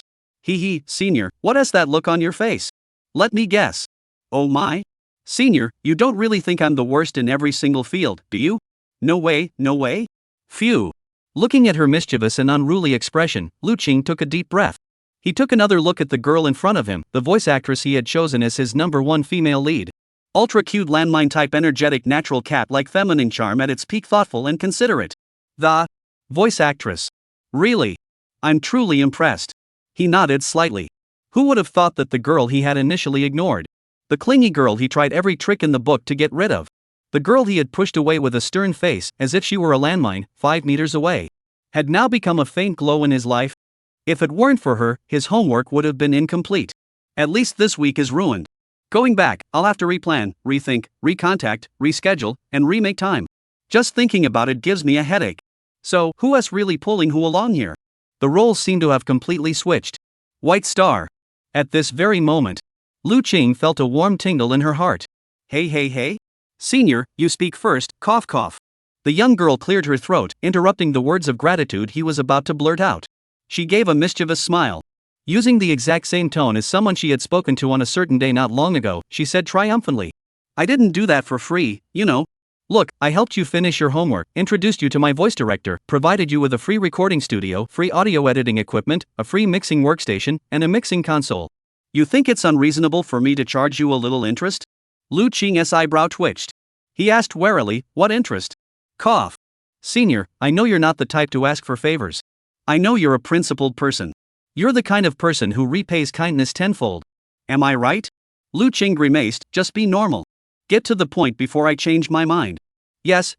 Senior, what has that look on your face? Let me guess. Oh my? Senior, you don't really think I'm the worst in every single field, do you? No way, no way? Phew. Looking at her mischievous and unruly expression, Lu Qing took a deep breath. He took another look at the girl in front of him, the voice actress he had chosen as his #1 female lead. Ultra-cute landmine-type energetic natural cat-like feminine charm at its peak, thoughtful and considerate. The voice actress. Really? I'm truly impressed. He nodded slightly. Who would have thought that the girl he had initially ignored, the clingy girl he tried every trick in the book to get rid of, the girl he had pushed away with a stern face as if she were a landmine 5 meters away, had now become a faint glow in his life? If it weren't for her, his homework would have been incomplete. At least this week is ruined. Going back, I'll have to replan, rethink, recontact, reschedule, and remake time. Just thinking about it gives me a headache. So, who is really pulling who along here? The roles seem to have completely switched. White Star. At this very moment, Lu Qing felt a warm tingle in her heart. Hey. Senior, you speak first, cough cough. The young girl cleared her throat, interrupting the words of gratitude he was about to blurt out. She gave a mischievous smile. Using the exact same tone as someone she had spoken to on a certain day not long ago, she said triumphantly, I didn't do that for free, you know. Look, I helped you finish your homework, introduced you to my voice director, provided you with a free recording studio, free audio editing equipment, a free mixing workstation, and a mixing console. You think it's unreasonable for me to charge you a little interest? Lu Qing's eyebrow twitched. He asked warily, what interest? Cough. Senior, I know you're not the type to ask for favors. I know you're a principled person. You're the kind of person who repays kindness tenfold. Am I right? Lu Qing grimaced, just be normal. Get to the point before I change my mind. Yes,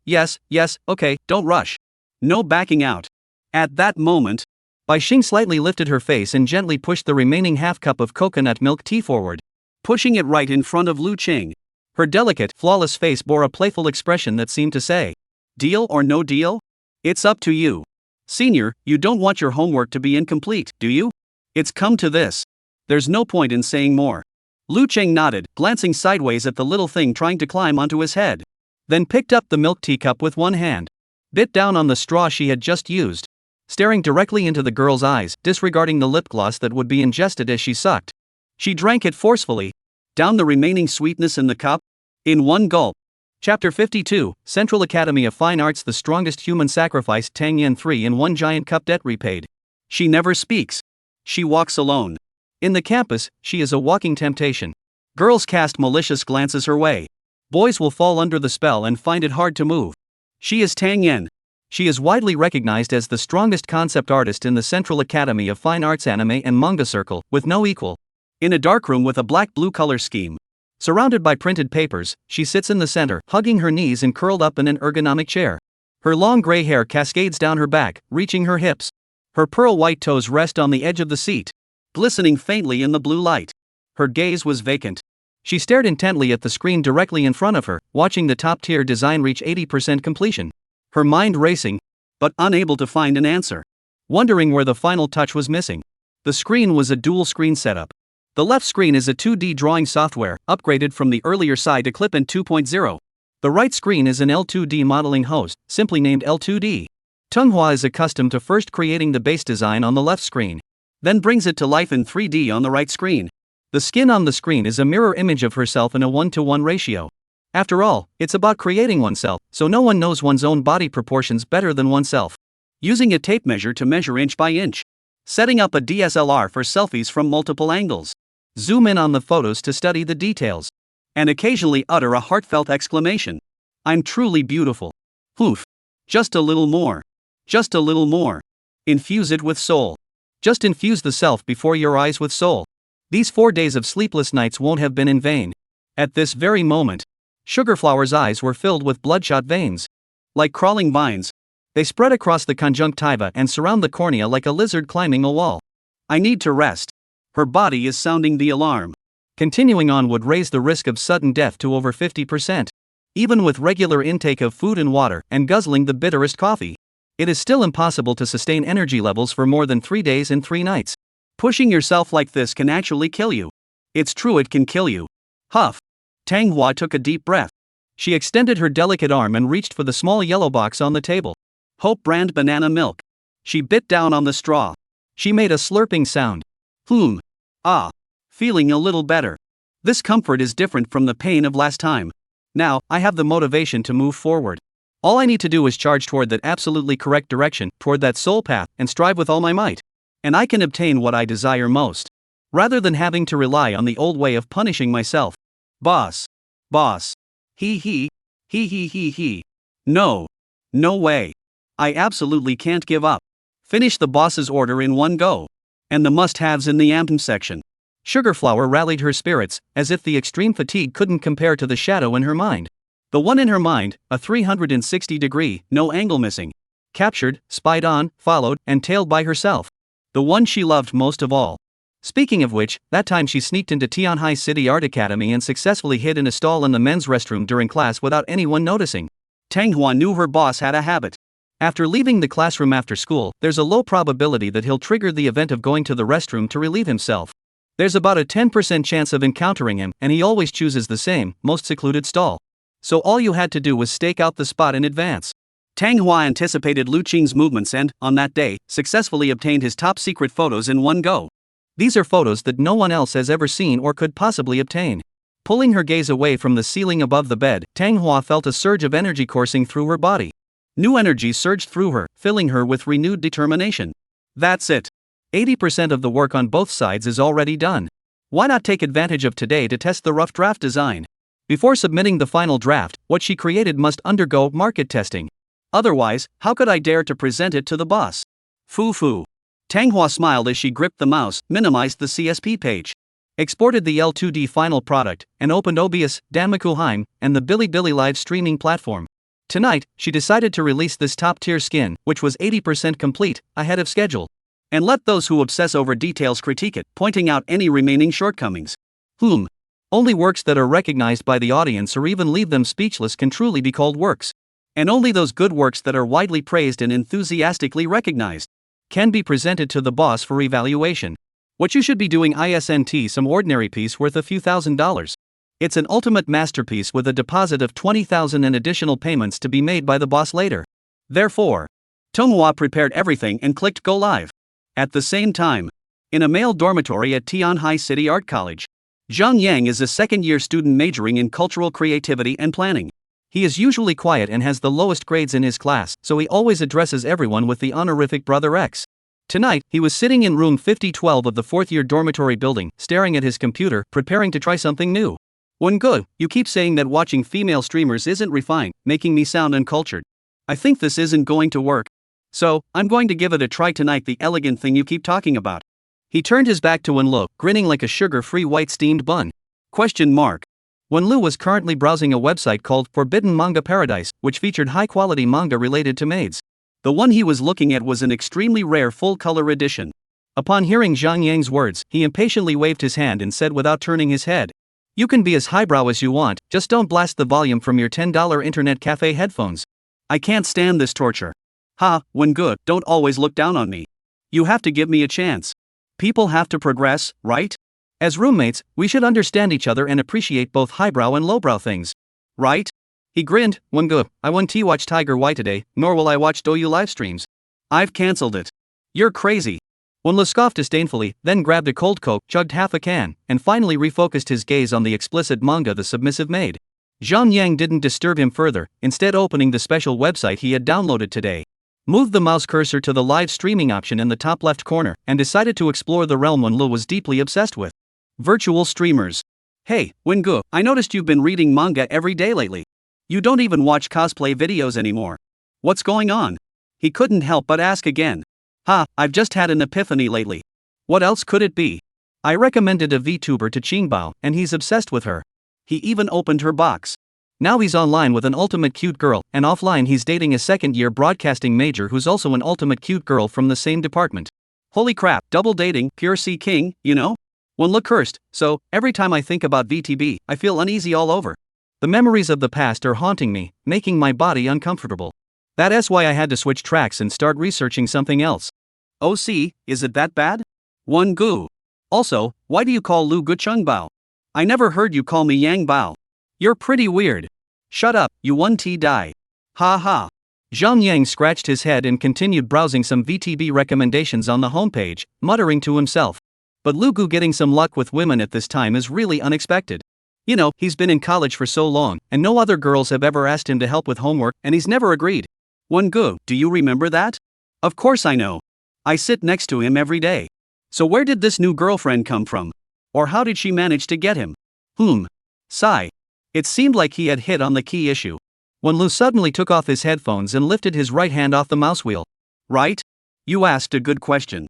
okay, don't rush. No backing out. At that moment, Bai Xing slightly lifted her face and gently pushed the remaining half cup of coconut milk tea forward, pushing it right in front of Lu Qing. Her delicate, flawless face bore a playful expression that seemed to say, deal or no deal? It's up to you. Senior, you don't want your homework to be incomplete, do you? It's come to this. There's no point in saying more. Lu Qing nodded, glancing sideways at the little thing trying to climb onto his head. Then picked up the milk teacup with one hand, bit down on the straw she had just used, staring directly into the girl's eyes, disregarding the lip gloss that would be ingested as she sucked. She drank it forcefully, down the remaining sweetness in the cup, in one gulp. Chapter 52, Central Academy of Fine Arts. The strongest human sacrifice. Tang Yen 3 in 1 giant cup. Debt repaid. She never speaks. She walks alone. In the campus, she is a walking temptation. Girls cast malicious glances her way. Boys will fall under the spell and find it hard to move. She is Tang Yen. She is widely recognized as the strongest concept artist in the Central Academy of Fine Arts anime and manga circle, with no equal. In a dark room with a black-blue color scheme, surrounded by printed papers, she sits in the center, hugging her knees and curled up in an ergonomic chair. Her long gray hair cascades down her back, reaching her hips. Her pearl-white toes rest on the edge of the seat, glistening faintly in the blue light. Her gaze was vacant. She stared intently at the screen directly in front of her, watching the top-tier design reach 80% completion. Her mind racing, but unable to find an answer. Wondering where the final touch was missing. The screen was a dual-screen setup. The left screen is a 2D drawing software, upgraded from the earlier side to Clip-In 2.0. The right screen is an L2D modeling host, simply named L2D. Manhwa is accustomed to first creating the base design on the left screen, then brings it to life in 3D on the right screen. The skin on the screen is a mirror image of herself in a 1:1 ratio. After all, it's about creating oneself, so no one knows one's own body proportions better than oneself. Using a tape measure to measure inch by inch. Setting up a DSLR for selfies from multiple angles. Zoom in on the photos to study the details. And occasionally utter a heartfelt exclamation. I'm truly beautiful. Oof. Just a little more. Just a little more. Infuse it with soul. Just infuse the self before your eyes with soul. These 4 days of sleepless nights won't have been in vain. At this very moment, Sugarflower's eyes were filled with bloodshot veins. Like crawling vines, they spread across the conjunctiva and surround the cornea like a lizard climbing a wall. I need to rest. Her body is sounding the alarm. Continuing on would raise the risk of sudden death to over 50%. Even with regular intake of food and water, and guzzling the bitterest coffee, it is still impossible to sustain energy levels for more than 3 days and 3 nights. Pushing yourself like this can actually kill you. It's true, it can kill you. Huff. Tang Hua took a deep breath. She extended her delicate arm and reached for the small yellow box on the table. Hope brand banana milk. She bit down on the straw. She made a slurping sound. Ah. Feeling a little better. This comfort is different from the pain of last time. Now, I have the motivation to move forward. All I need to do is charge toward that absolutely correct direction, toward that soul path, and strive with all my might. And I can obtain what I desire most. Rather than having to rely on the old way of punishing myself. Boss. He. No. No way. I absolutely can't give up. Finish the boss's order in one go. And the must-haves in the anthem section. Sugarflower rallied her spirits, as if the extreme fatigue couldn't compare to the shadow in her mind. The one in her mind, a 360-degree, no angle missing. Captured, spied on, followed, and tailed by herself. The one she loved most of all. Speaking of which, that time she sneaked into Tianhai City Art Academy and successfully hid in a stall in the men's restroom during class without anyone noticing. Tang Hua knew her boss had a habit. After leaving the classroom after school, there's a low probability that he'll trigger the event of going to the restroom to relieve himself. There's about a 10% chance of encountering him, and he always chooses the same, most secluded stall. So all you had to do was stake out the spot in advance. Tang Hua anticipated Lu Qing's movements and, on that day, successfully obtained his top-secret photos in one go. These are photos that no one else has ever seen or could possibly obtain. Pulling her gaze away from the ceiling above the bed, Tang Hua felt a surge of energy coursing through her body. New energy surged through her, filling her with renewed determination. That's it. 80% of the work on both sides is already done. Why not take advantage of today to test the rough draft design? Before submitting the final draft, what she created must undergo market testing. Otherwise, how could I dare to present it to the boss? Foo. Tang Hua smiled as she gripped the mouse, minimized the CSP page, exported the L2D final product, and opened OBS, Danmaku and the Bilibili live streaming platform. Tonight, she decided to release this top-tier skin, which was 80% complete, ahead of schedule. And let those who obsess over details critique it, pointing out any remaining shortcomings. Only works that are recognized by the audience or even leave them speechless can truly be called works. And only those good works that are widely praised and enthusiastically recognized can be presented to the boss for evaluation. What you should be doing isn't some ordinary piece worth a few $1,000s. It's an ultimate masterpiece with a deposit of 20,000 and additional payments to be made by the boss later. Therefore, Tang Hua prepared everything and clicked go live. At the same time, in a male dormitory at Tianhai City Art College, Zhang Yang is a second-year student majoring in cultural creativity and planning. He is usually quiet and has the lowest grades in his class, so he always addresses everyone with the honorific Brother X. Tonight, he was sitting in room 5012 of the fourth-year dormitory building, staring at his computer, preparing to try something new. Good, you keep saying that watching female streamers isn't refined, making me sound uncultured. I think this isn't going to work. So, I'm going to give it a try tonight, the elegant thing you keep talking about. He turned his back to Wenlu, grinning like a sugar-free white steamed bun. Wenlu was currently browsing a website called Forbidden Manga Paradise, which featured high-quality manga related to maids. The one he was looking at was an extremely rare full-color edition. Upon hearing Zhang Yang's words, he impatiently waved his hand and said without turning his head, "You can be as highbrow as you want, just don't blast the volume from your $10 internet cafe headphones. I can't stand this torture." Wengu, don't always look down on me. You have to give me a chance. People have to progress, right? As roommates, we should understand each other and appreciate both highbrow and lowbrow things. Right? He grinned. Wengu, I won't watch Tiger Y today, nor will I watch Douyu live streams. I've cancelled it. You're crazy. Wenlu scoffed disdainfully, then grabbed a cold Coke, chugged half a can, and finally refocused his gaze on the explicit manga The Submissive Maid. Zhang Yang didn't disturb him further, instead opening the special website he had downloaded today. Moved the mouse cursor to the live streaming option in the top left corner, and decided to explore the realm Wenlu was deeply obsessed with. Virtual streamers. Hey, Wengu, I noticed you've been reading manga every day lately. You don't even watch cosplay videos anymore. What's going on? He couldn't help but ask again. I've just had an epiphany lately. What else could it be? I recommended a VTuber to Qingbao, and he's obsessed with her. He even opened her box. Now he's online with an ultimate cute girl, and offline he's dating a second-year broadcasting major who's also an ultimate cute girl from the same department. Holy crap, double dating, pure C king, you know? Wenlu cursed, so, every time I think about VTB, I feel uneasy all over. The memories of the past are haunting me, making my body uncomfortable. That's why I had to switch tracks and start researching something else. Oh see, is it that bad? Wengu. Also, why do you call Lu Gucheng Bao? I never heard you call me Yang Bao. You're pretty weird. Shut up, you 1T die. Ha. Zhang Yang scratched his head and continued browsing some VTB recommendations on the homepage, muttering to himself. But Lu Gu getting some luck with women at this time is really unexpected. You know, he's been in college for so long, and no other girls have ever asked him to help with homework, and he's never agreed. Wengu, do you remember that? Of course I know. I sit next to him every day. So where did this new girlfriend come from? Or how did she manage to get him? Sigh. It seemed like he had hit on the key issue. Wenlu suddenly took off his headphones and lifted his right hand off the mouse wheel. Right? You asked a good question.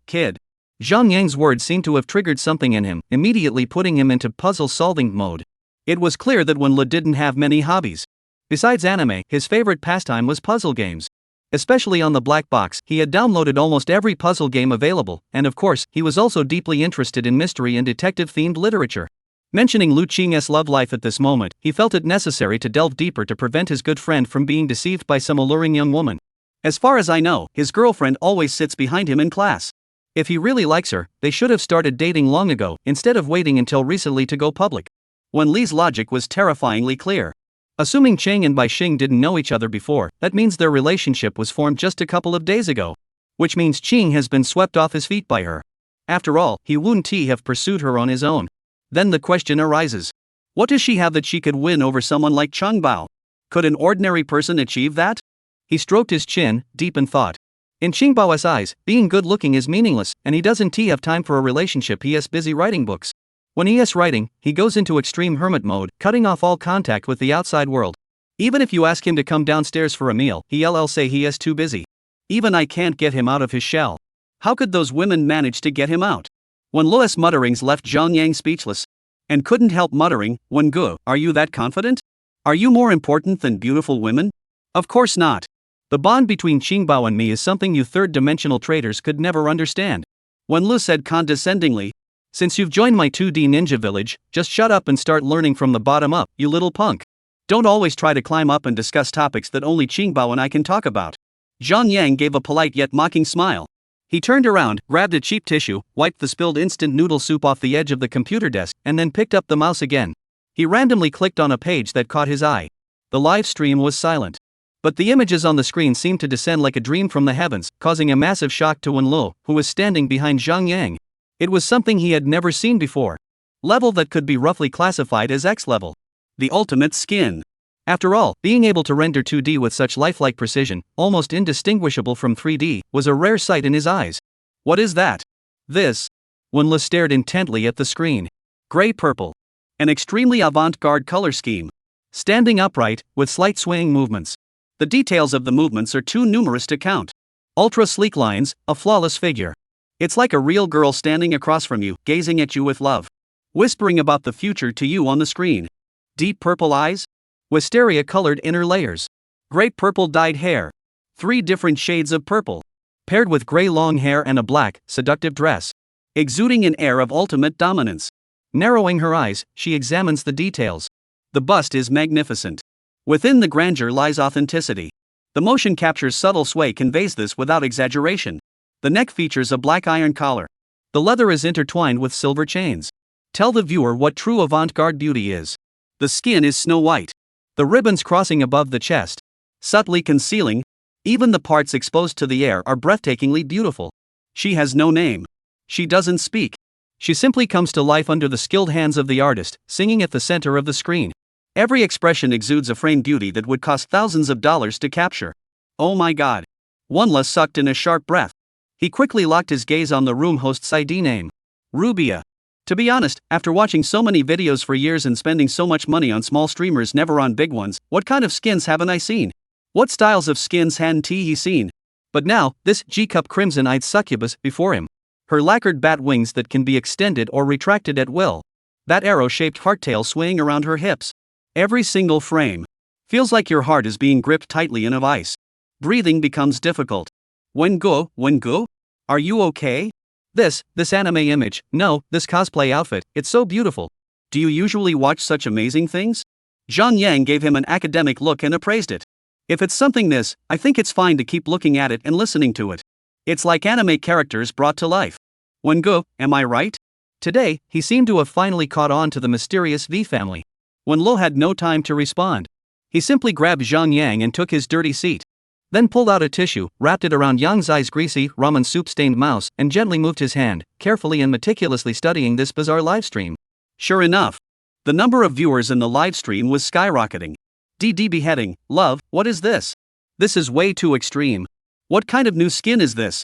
Kid. Zhang Yang's words seemed to have triggered something in him, immediately putting him into puzzle-solving mode. It was clear that Wenlu didn't have many hobbies. Besides anime, his favorite pastime was puzzle games. Especially on the black box, he had downloaded almost every puzzle game available, and of course, he was also deeply interested in mystery and detective-themed literature. Mentioning Lu Qing's love life at this moment, he felt it necessary to delve deeper to prevent his good friend from being deceived by some alluring young woman. As far as I know, his girlfriend always sits behind him in class. If he really likes her, they should have started dating long ago, instead of waiting until recently to go public. Wenli's logic was terrifyingly clear. Assuming Cheng and Bai Xing didn't know each other before, that means their relationship was formed just a couple of days ago. Which means Cheng has been swept off his feet by her. After all, he wouldn't have pursued her on his own. Then the question arises. What does she have that she could win over someone like Cheng Bao? Could an ordinary person achieve that? He stroked his chin, deep in thought. In Cheng Bao's eyes, being good-looking is meaningless, and he doesn't have time for a relationship. He is busy writing books. When he is writing, he goes into extreme hermit mode, cutting off all contact with the outside world. Even if you ask him to come downstairs for a meal, he'll say he is too busy. Even I can't get him out of his shell. How could those women manage to get him out? Wenlu's mutterings left Zhang Yang speechless. And couldn't help muttering, Wengu, are you that confident? Are you more important than beautiful women? Of course not. The bond between Qingbao and me is something you third-dimensional traders could never understand. Wenlu said condescendingly, since you've joined my 2D ninja village, just shut up and start learning from the bottom up, you little punk. Don't always try to climb up and discuss topics that only Qingbao and I can talk about. Zhang Yang gave a polite yet mocking smile. He turned around, grabbed a cheap tissue, wiped the spilled instant noodle soup off the edge of the computer desk, and then picked up the mouse again. He randomly clicked on a page that caught his eye. The live stream was silent. But the images on the screen seemed to descend like a dream from the heavens, causing a massive shock to Wenlu, who was standing behind Zhang Yang. It was something he had never seen before. Level that could be roughly classified as X level. The ultimate skin. After all, being able to render 2D with such lifelike precision, almost indistinguishable from 3D, was a rare sight in his eyes. What is that? This. Wenlu stared intently at the screen. Gray-purple. An extremely avant-garde color scheme. Standing upright, with slight swaying movements. The details of the movements are too numerous to count. Ultra sleek lines, a flawless figure. It's like a real girl standing across from you, gazing at you with love. Whispering about the future to you on the screen. Deep purple eyes. Wisteria-colored inner layers. Grape purple dyed hair. 3 different shades of purple. Paired with gray long hair and a black, seductive dress. Exuding an air of ultimate dominance. Narrowing her eyes, she examines the details. The bust is magnificent. Within the grandeur lies authenticity. The motion capture's subtle sway conveys this without exaggeration. The neck features a black iron collar. The leather is intertwined with silver chains. Tell the viewer what true avant-garde beauty is. The skin is snow white. The ribbons crossing above the chest, subtly concealing. Even the parts exposed to the air are breathtakingly beautiful. She has no name. She doesn't speak. She simply comes to life under the skilled hands of the artist, singing at the center of the screen. Every expression exudes a frame beauty that would cost thousands of dollars to capture. Oh my god. Wenlu sucked in a sharp breath. He quickly locked his gaze on the room host's ID name. Rubia. To be honest, after watching so many videos for years and spending so much money on small streamers never on big ones, what kind of skins haven't I seen? What styles of skins hadn't he seen? But now, this G-cup crimson-eyed succubus before him. Her lacquered bat wings that can be extended or retracted at will. That arrow-shaped hardtail swaying around her hips. Every single frame. Feels like your heart is being gripped tightly in a vice. Breathing becomes difficult. Wengu? Are you okay? This anime image, no, this cosplay outfit, it's so beautiful. Do you usually watch such amazing things? Zhang Yang gave him an academic look and appraised it. If it's something this, I think it's fine to keep looking at it and listening to it. It's like anime characters brought to life. Wengu, am I right? Today, he seemed to have finally caught on to the mysterious V family. Wenlu had no time to respond. He simply grabbed Zhang Yang and took his dirty seat. Then pulled out a tissue, wrapped it around Yang Zai's greasy, ramen soup-stained mouse, and gently moved his hand, carefully and meticulously studying this bizarre livestream. Sure enough. The number of viewers in the livestream was skyrocketing. DD beheading, love, what is this? This is way too extreme. What kind of new skin is this?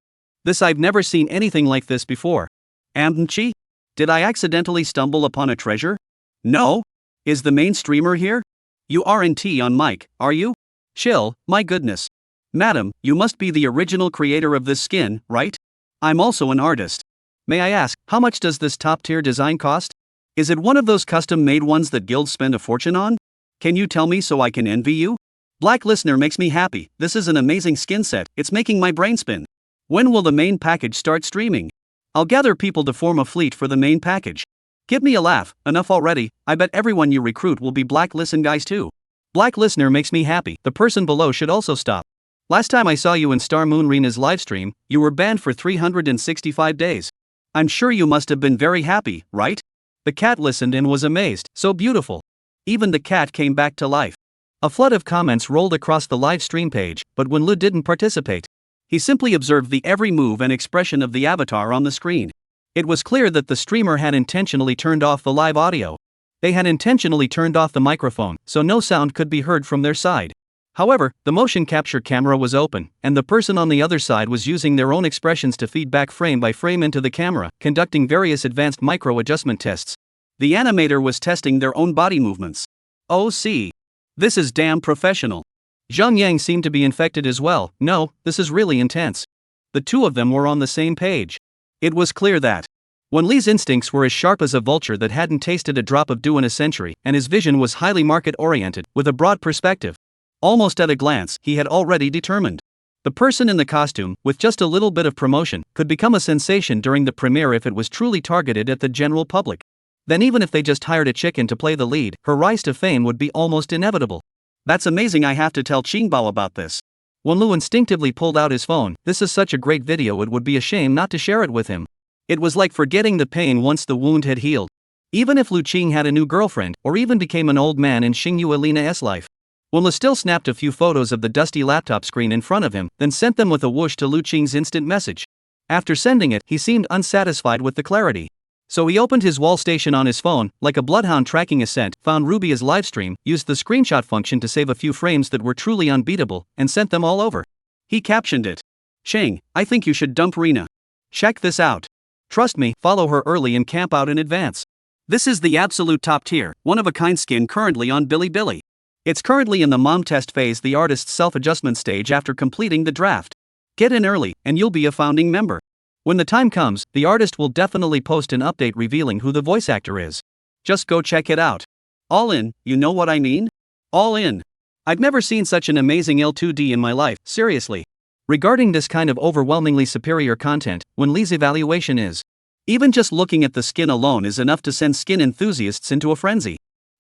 I've never seen anything like this before. Amchi? Did I accidentally stumble upon a treasure? No? Is the main streamer here? You aren't on mic, are you? Chill, my goodness. Madam, you must be the original creator of this skin, right? I'm also an artist. May I ask, how much does this top-tier design cost? Is it one of those custom-made ones that guilds spend a fortune on? Can you tell me so I can envy you? Black listener makes me happy. This is an amazing skin set, it's making my brain spin. When will the main package start streaming? I'll gather people to form a fleet for the main package. Give me a laugh, enough already. I bet everyone you recruit will be Black Listen guys too. Black listener makes me happy. The person below should also stop. Last time I saw you in Star Moon Rena's livestream, you were banned for 365 days. I'm sure you must have been very happy, right? The cat listened and was amazed. So beautiful. Even the cat came back to life. A flood of comments rolled across the live stream page, but Wenlu didn't participate. He simply observed the every move and expression of the avatar on the screen. It was clear that the streamer had intentionally turned off the live audio. They had intentionally turned off the microphone, so no sound could be heard from their side. However, the motion capture camera was open, and the person on the other side was using their own expressions to feed back frame by frame into the camera, conducting various advanced micro-adjustment tests. The animator was testing their own body movements. Oh see. This is damn professional. Zhang Yang seemed to be infected as well. No, this is really intense. The two of them were on the same page. It was clear that Wenli's instincts were as sharp as a vulture that hadn't tasted a drop of dew in a century, and his vision was highly market-oriented, with a broad perspective. Almost at a glance, he had already determined. The person in the costume, with just a little bit of promotion, could become a sensation during the premiere if it was truly targeted at the general public. Then even if they just hired a chicken to play the lead, her rise to fame would be almost inevitable. That's amazing, I have to tell Qingbao about this. Wenlu instinctively pulled out his phone. This is such a great video, it would be a shame not to share it with him. It was like forgetting the pain once the wound had healed. Even if Lu Qing had a new girlfriend, or even became an old man in Xingyu Alina's life. Wenlu still snapped a few photos of the dusty laptop screen in front of him, then sent them with a whoosh to Lu Qing's instant message. After sending it, he seemed unsatisfied with the clarity. So he opened his wall station on his phone, like a bloodhound tracking a scent, found Rubia's livestream, used the screenshot function to save a few frames that were truly unbeatable, and sent them all over. He captioned it. Chang, I think you should dump Rena. Check this out. Trust me, follow her early and camp out in advance. This is the absolute top tier, one-of-a-kind skin currently on Bilibili. It's currently in the mom test phase, the artist's self-adjustment stage after completing the draft. Get in early, and you'll be a founding member. When the time comes, the artist will definitely post an update revealing who the voice actor is. Just go check it out. All in, you know what I mean? All in. I've never seen such an amazing L2D in my life, seriously. Regarding this kind of overwhelmingly superior content, when Lee's evaluation is, even just looking at the skin alone is enough to send skin enthusiasts into a frenzy.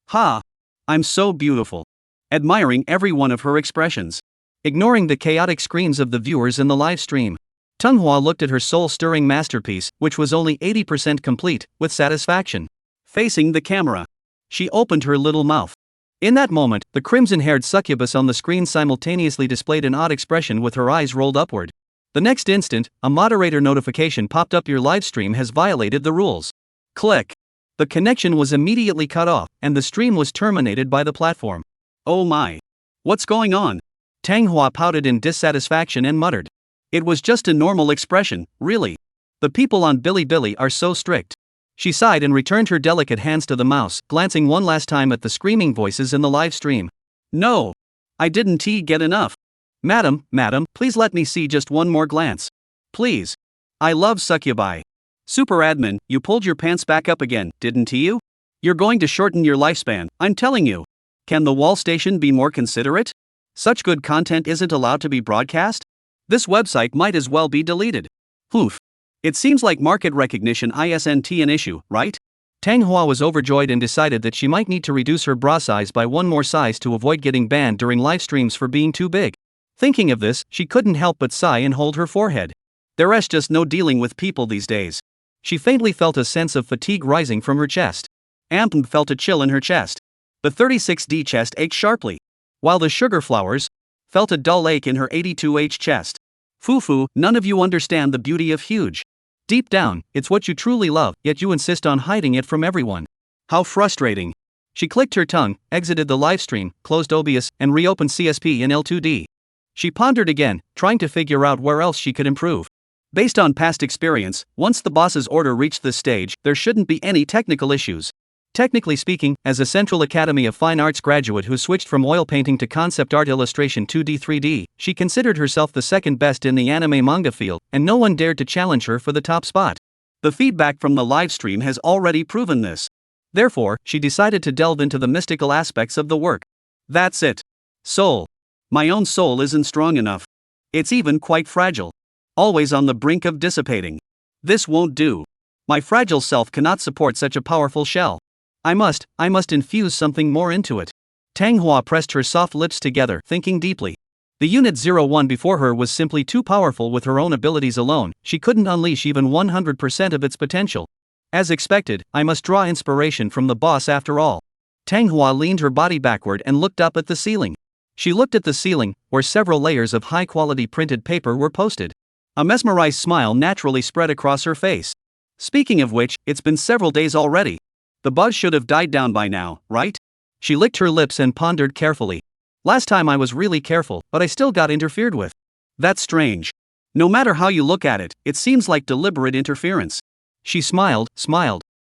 Ha! I'm so beautiful. Admiring every one of her expressions. Ignoring the chaotic screams of the viewers in the live stream, Manhwa looked at her soul-stirring masterpiece, which was only 80% complete, with satisfaction. Facing the camera, she opened her little mouth. In that moment, the crimson-haired succubus on the screen simultaneously displayed an odd expression with her eyes rolled upward. The next instant, a moderator notification popped up: your livestream has violated the rules. Click. The connection was immediately cut off, and the stream was terminated by the platform. Oh my. What's going on? Manhwa pouted in dissatisfaction and muttered. It was just a normal expression, really. The people on Bilibili are so strict. She sighed and returned her delicate hands to the mouse, glancing one last time at the screaming voices in the live stream. No. I didn't get enough. Madam, please let me see just one more glance. Please. I love succubi. Super admin, you pulled your pants back up again, didn't you? You're going to shorten your lifespan, I'm telling you. Can the wall station be more considerate? Such good content isn't allowed to be broadcast? This website might as well be deleted. Oof. It seems like market recognition isn't an issue, right? Manhwa was overjoyed and decided that she might need to reduce her bra size by one more size to avoid getting banned during live streams for being too big. Thinking of this, she couldn't help but sigh and hold her forehead. There's just no dealing with people these days. She faintly felt a sense of fatigue rising from her chest. Amp felt a chill in her chest. The 36D chest ached sharply, while the sugar flowers felt a dull ache in her 82H chest. Foo-foo, none of you understand the beauty of huge. Deep down, it's what you truly love, yet you insist on hiding it from everyone. How frustrating. She clicked her tongue, exited the livestream, closed OBS, and reopened CSP in L2D. She pondered again, trying to figure out where else she could improve. Based on past experience, once the boss's order reached this stage, there shouldn't be any technical issues. Technically speaking, as a Central Academy of Fine Arts graduate who switched from oil painting to concept art illustration 2D 3D, she considered herself the second best in the anime manga field, and no one dared to challenge her for the top spot. The feedback from the livestream has already proven this. Therefore, she decided to delve into the mystical aspects of the work. That's it. Soul. My own soul isn't strong enough. It's even quite fragile. Always on the brink of dissipating. This won't do. My fragile self cannot support such a powerful shell. I must infuse something more into it. Manhwa pressed her soft lips together, thinking deeply. The Unit 01 before her was simply too powerful with her own abilities alone, she couldn't unleash even 100% of its potential. As expected, I must draw inspiration from the boss after all. Manhwa leaned her body backward and looked up at the ceiling. She looked at the ceiling, where several layers of high-quality printed paper were posted. A mesmerized smile naturally spread across her face. Speaking of which, it's been several days already. The buzz should have died down by now, right? She licked her lips and pondered carefully. Last time I was really careful, but I still got interfered with. That's strange. No matter how you look at it, it seems like deliberate interference. She smiled,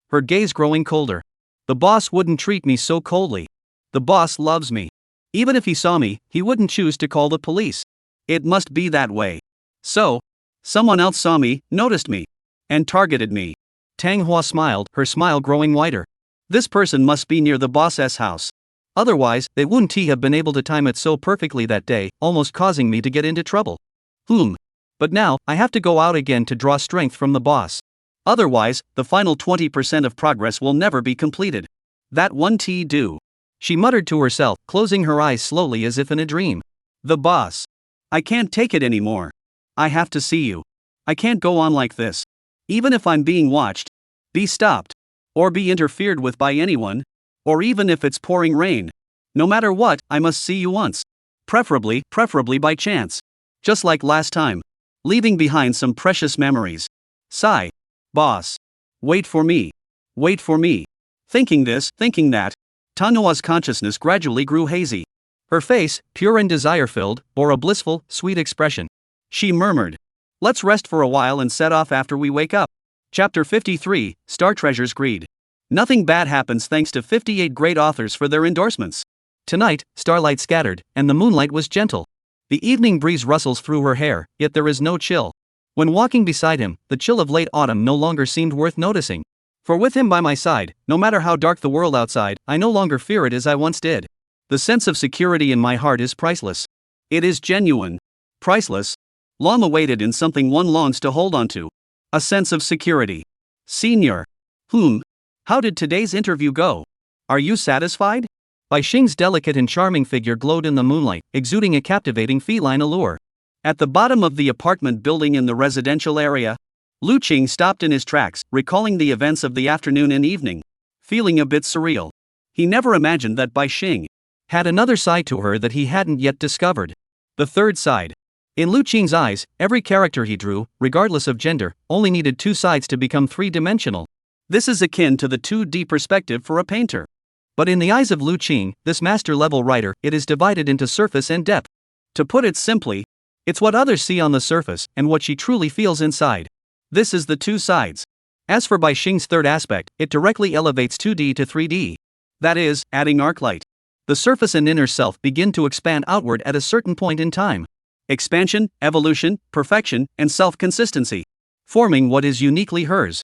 her gaze growing colder. The boss wouldn't treat me so coldly. The boss loves me. Even if he saw me, he wouldn't choose to call the police. It must be that way. So, someone else saw me, noticed me, and targeted me. Manhwa smiled, her smile growing wider. This person must be near the boss's house. Otherwise, they wouldn't have been able to time it so perfectly that day, almost causing me to get into trouble. But now, I have to go out again to draw strength from the boss. Otherwise, the final 20% of progress will never be completed. That one do. She muttered to herself, closing her eyes slowly as if in a dream. The boss. I can't take it anymore. I have to see you. I can't go on like this. Even if I'm being watched, be stopped, or be interfered with by anyone, or even if it's pouring rain. No matter what, I must see you once. Preferably by chance. Just like last time. Leaving behind some precious memories. Sigh. Boss. Wait for me. Wait for me. Thinking this, thinking that. Tanhwa's consciousness gradually grew hazy. Her face, pure and desire-filled, bore a blissful, sweet expression. She murmured. Let's rest for a while and set off after we wake up. Chapter 53, Star Treasure's Greed. Nothing bad happens thanks to 58 great authors for their endorsements. Tonight, starlight scattered, and the moonlight was gentle. The evening breeze rustles through her hair, yet there is no chill. When walking beside him, the chill of late autumn no longer seemed worth noticing. For with him by my side, no matter how dark the world outside, I no longer fear it as I once did. The sense of security in my heart is priceless. It is genuine. Priceless. Long awaited in something one longs to hold on to. A sense of security. Senior. How did today's interview go? Are you satisfied? Bai Xing's delicate and charming figure glowed in the moonlight, exuding a captivating feline allure. At the bottom of the apartment building in the residential area, Lu Qing stopped in his tracks, recalling the events of the afternoon and evening. Feeling a bit surreal. He never imagined that Bai Xing had another side to her that he hadn't yet discovered. The third side. In Lu Qing's eyes, every character he drew, regardless of gender, only needed two sides to become three-dimensional. This is akin to the 2D perspective for a painter. But in the eyes of Lu Qing, this master-level writer, it is divided into surface and depth. To put it simply, it's what others see on the surface and what she truly feels inside. This is the two sides. As for Bai Xing's third aspect, it directly elevates 2D to 3D. That is, adding arc light. The surface and inner self begin to expand outward at a certain point in time. Expansion, evolution, perfection, and self-consistency. Forming what is uniquely hers.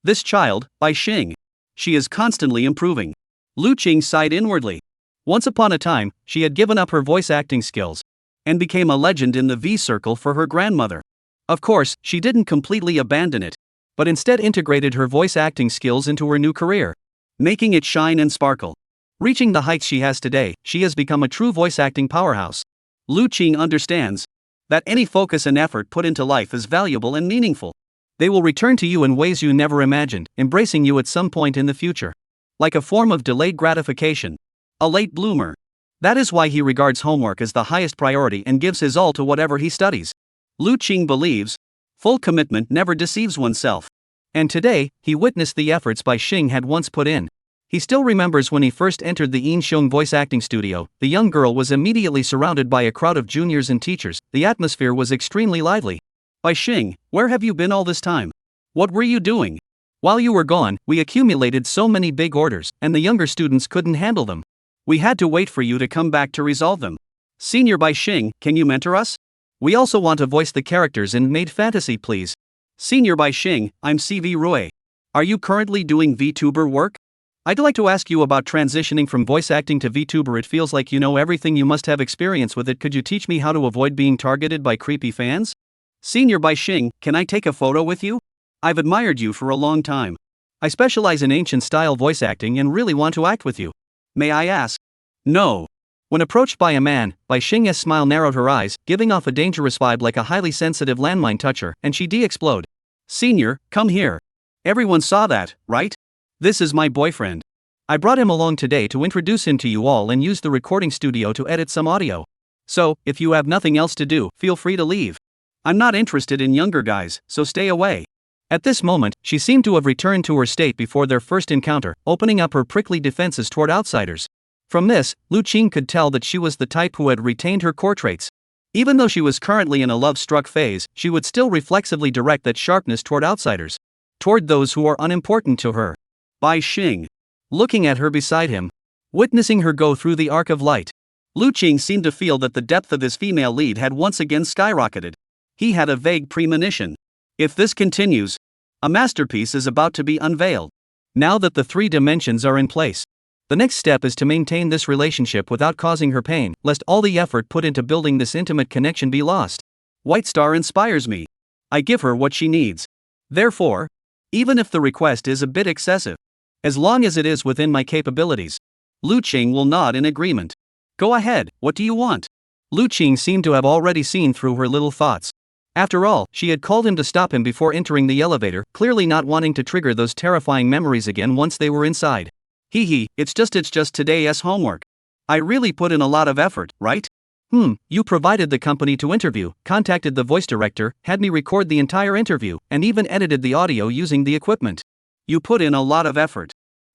This child, Bai Xing. She is constantly improving. Lu Qing sighed inwardly. Once upon a time, she had given up her voice acting skills and became a legend in the V-Circle for her grandmother. Of course, she didn't completely abandon it, but instead integrated her voice acting skills into her new career, making it shine and sparkle. Reaching the heights she has today, she has become a true voice acting powerhouse. Lu Qing understands that any focus and effort put into life is valuable and meaningful. They will return to you in ways you never imagined, embracing you at some point in the future. Like a form of delayed gratification. A late bloomer. That is why he regards homework as the highest priority and gives his all to whatever he studies. Lu Qing believes full commitment never deceives oneself. And today, he witnessed the efforts Bai Xing had once put in. He still remembers when he first entered the Yin Xiong voice acting studio. The young girl was immediately surrounded by a crowd of juniors and teachers. The atmosphere was extremely lively. Bai Xing, where have you been all this time? What were you doing? While you were gone, we accumulated so many big orders, and the younger students couldn't handle them. We had to wait for you to come back to resolve them. Senior Bai Xing, can you mentor us? We also want to voice the characters in Maid Fantasy, please. Senior Bai Xing, I'm CV Rui. Are you currently doing VTuber work? I'd like to ask you about transitioning from voice acting to VTuber. It feels like you know everything. You must have experience with it. Could you teach me how to avoid being targeted by creepy fans? Senior Bai Xing, can I take a photo with you? I've admired you for a long time. I specialize in ancient-style voice acting and really want to act with you. May I ask? No. When approached by a man, Bai Xing's smile narrowed her eyes, giving off a dangerous vibe like a highly sensitive landmine toucher, and she de-explode. Senior, come here. Everyone saw that, right? This is my boyfriend. I brought him along today to introduce him to you all and use the recording studio to edit some audio. So, if you have nothing else to do, feel free to leave. I'm not interested in younger guys, so stay away. At this moment, she seemed to have returned to her state before their first encounter, opening up her prickly defenses toward outsiders. From this, Lu Qing could tell that she was the type who had retained her core traits. Even though she was currently in a love-struck phase, she would still reflexively direct that sharpness toward outsiders. Toward those who are unimportant to her. Bai Xing. Looking at her beside him. Witnessing her go through the arc of light. Lu Qing seemed to feel that the depth of his female lead had once again skyrocketed. He had a vague premonition. If this continues, a masterpiece is about to be unveiled. Now that the 3 dimensions are in place, the next step is to maintain this relationship without causing her pain, lest all the effort put into building this intimate connection be lost. White Star inspires me. I give her what she needs. Therefore, even if the request is a bit excessive, as long as it is within my capabilities, Lu Qing will nod in agreement. Go ahead, what do you want? Lu Qing seemed to have already seen through her little thoughts. After all, she had called him to stop him before entering the elevator, clearly not wanting to trigger those terrifying memories again once they were inside. It's just today's homework. I really put in a lot of effort, right? You provided the company to interview, contacted the voice director, had me record the entire interview, and even edited the audio using the equipment. You put in a lot of effort.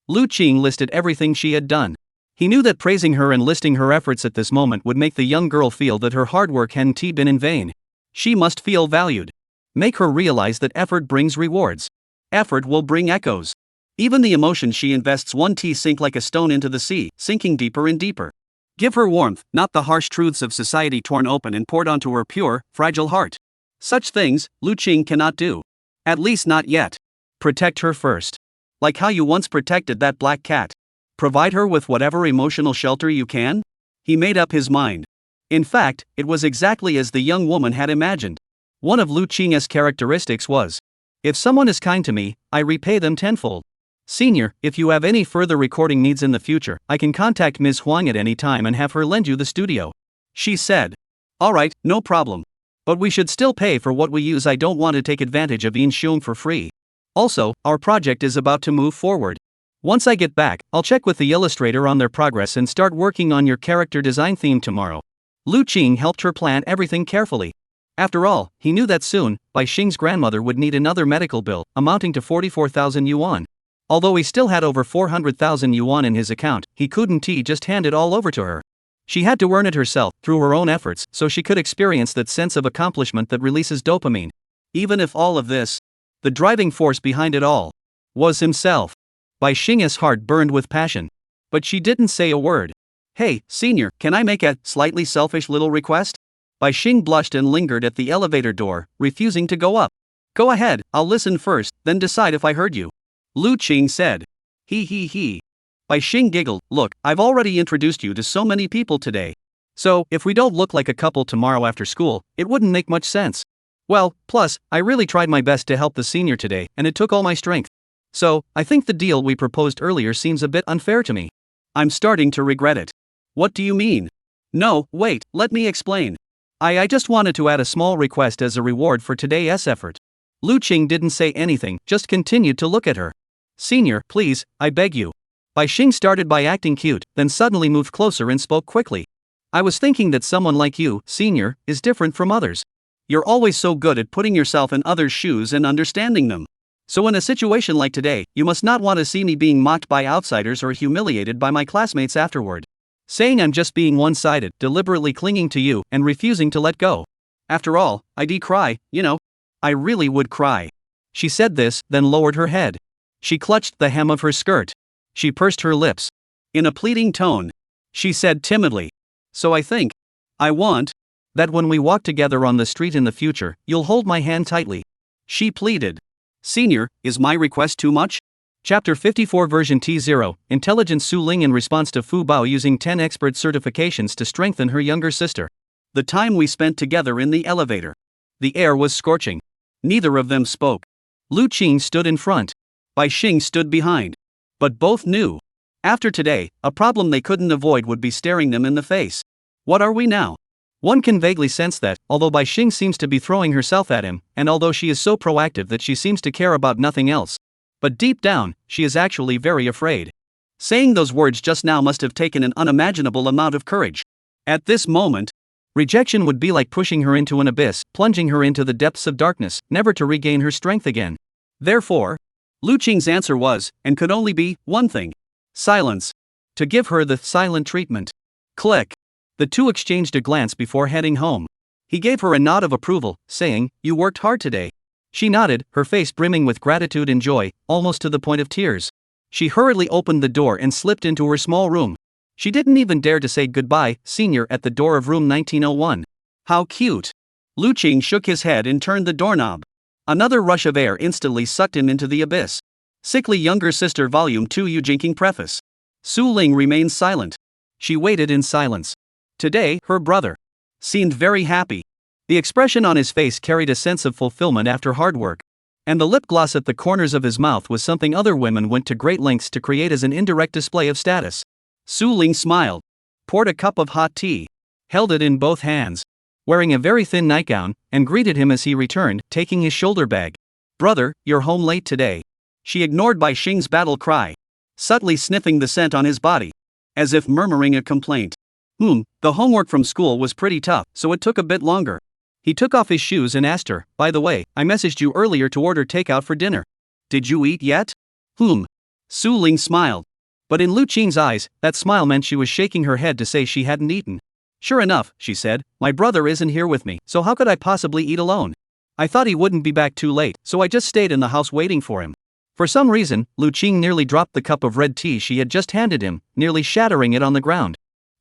Lu Qing listed everything she had done. He knew that praising her and listing her efforts at this moment would make the young girl feel that her hard work hadn't been in vain. She must feel valued. Make her realize that effort brings rewards. Effort will bring echoes. Even the emotion she invests won't sink like a stone into the sea, sinking deeper and deeper. Give her warmth, not the harsh truths of society torn open and poured onto her pure, fragile heart. Such things, Lu Qing cannot do. At least not yet. Protect her first. Like how you once protected that black cat. Provide her with whatever emotional shelter you can? He made up his mind. In fact, it was exactly as the young woman had imagined. One of Lu Qing's characteristics was, if someone is kind to me, I repay them tenfold. Senior, if you have any further recording needs in the future, I can contact Ms. Huang at any time and have her lend you the studio. She said. Alright, no problem. But we should still pay for what we use. I don't want to take advantage of Yin Xiong for free. Also, our project is about to move forward. Once I get back, I'll check with the illustrator on their progress and start working on your character design theme tomorrow. Lu Qing helped her plan everything carefully. After all, he knew that soon, Bai Xing's grandmother would need another medical bill, amounting to 44,000 yuan. Although he still had over 400,000 yuan in his account, he couldn't just hand it all over to her. She had to earn it herself, through her own efforts, so she could experience that sense of accomplishment that releases dopamine. Even if all of this, the driving force behind it all, was himself. Bai Xing's heart burned with passion. But she didn't say a word. Hey, senior, can I make a slightly selfish little request? Bai Xing blushed and lingered at the elevator door, refusing to go up. Go ahead, I'll listen first, then decide if I heard you. Lu Qing said. He. Bai Xing giggled. Look, I've already introduced you to so many people today. So, if we don't look like a couple tomorrow after school, it wouldn't make much sense. Well, plus, I really tried my best to help the senior today, and it took all my strength. So, I think the deal we proposed earlier seems a bit unfair to me. I'm starting to regret it. What do you mean? No, wait, let me explain. I just wanted to add a small request as a reward for today's effort. Lu Qing didn't say anything, just continued to look at her. Senior, please, I beg you. Bai Xing started by acting cute, then suddenly moved closer and spoke quickly. I was thinking that someone like you, senior, is different from others. You're always so good at putting yourself in others' shoes and understanding them. So in a situation like today, you must not want to see me being mocked by outsiders or humiliated by my classmates afterward. Saying I'm just being one-sided, deliberately clinging to you, and refusing to let go. After all, I'd cry, you know. I really would cry. She said this, then lowered her head. She clutched the hem of her skirt. She pursed her lips. In a pleading tone, she said timidly, so I want that when we walk together on the street in the future, you'll hold my hand tightly. She pleaded. Senior, is my request too much? Chapter 54 Version T0, Intelligent Su Ling in response to Fu Bao using 10 expert certifications to strengthen her younger sister. The time we spent together in the elevator. The air was scorching. Neither of them spoke. Lu Qing stood in front. Bai Xing stood behind. But both knew. After today, a problem they couldn't avoid would be staring them in the face. What are we now? One can vaguely sense that, although Bai Xing seems to be throwing herself at him, and although she is so proactive that she seems to care about nothing else. But deep down, she is actually very afraid. Saying those words just now must have taken an unimaginable amount of courage. At this moment, rejection would be like pushing her into an abyss, plunging her into the depths of darkness, never to regain her strength again. Therefore, Lu Qing's answer was, and could only be, one thing. Silence. To give her the silent treatment. Click. The two exchanged a glance before heading home. He gave her a nod of approval, saying, You worked hard today. She nodded, her face brimming with gratitude and joy, almost to the point of tears. She hurriedly opened the door and slipped into her small room. She didn't even dare to say goodbye, senior, at the door of room 1901. How cute. Lu Qing shook his head and turned the doorknob. Another rush of air instantly sucked him into the abyss. Sickly Younger Sister Volume 2 Yujinking Preface. Su Ling remained silent. She waited in silence. Today, her brother seemed very happy. The expression on his face carried a sense of fulfillment after hard work. And the lip gloss at the corners of his mouth was something other women went to great lengths to create as an indirect display of status. Su Ling smiled, poured a cup of hot tea, held it in both hands, wearing a very thin nightgown, and greeted him as he returned, taking his shoulder bag. Brother, you're home late today. She ignored Bai Xing's battle cry, subtly sniffing the scent on his body, as if murmuring a complaint. The homework from school was pretty tough, so it took a bit longer. He took off his shoes and asked her, by the way, I messaged you earlier to order takeout for dinner. Did you eat yet? Su Ling smiled. But in Lu Qing's eyes, that smile meant she was shaking her head to say she hadn't eaten. Sure enough, she said, my brother isn't here with me, so how could I possibly eat alone? I thought he wouldn't be back too late, so I just stayed in the house waiting for him. For some reason, Lu Qing nearly dropped the cup of red tea she had just handed him, nearly shattering it on the ground.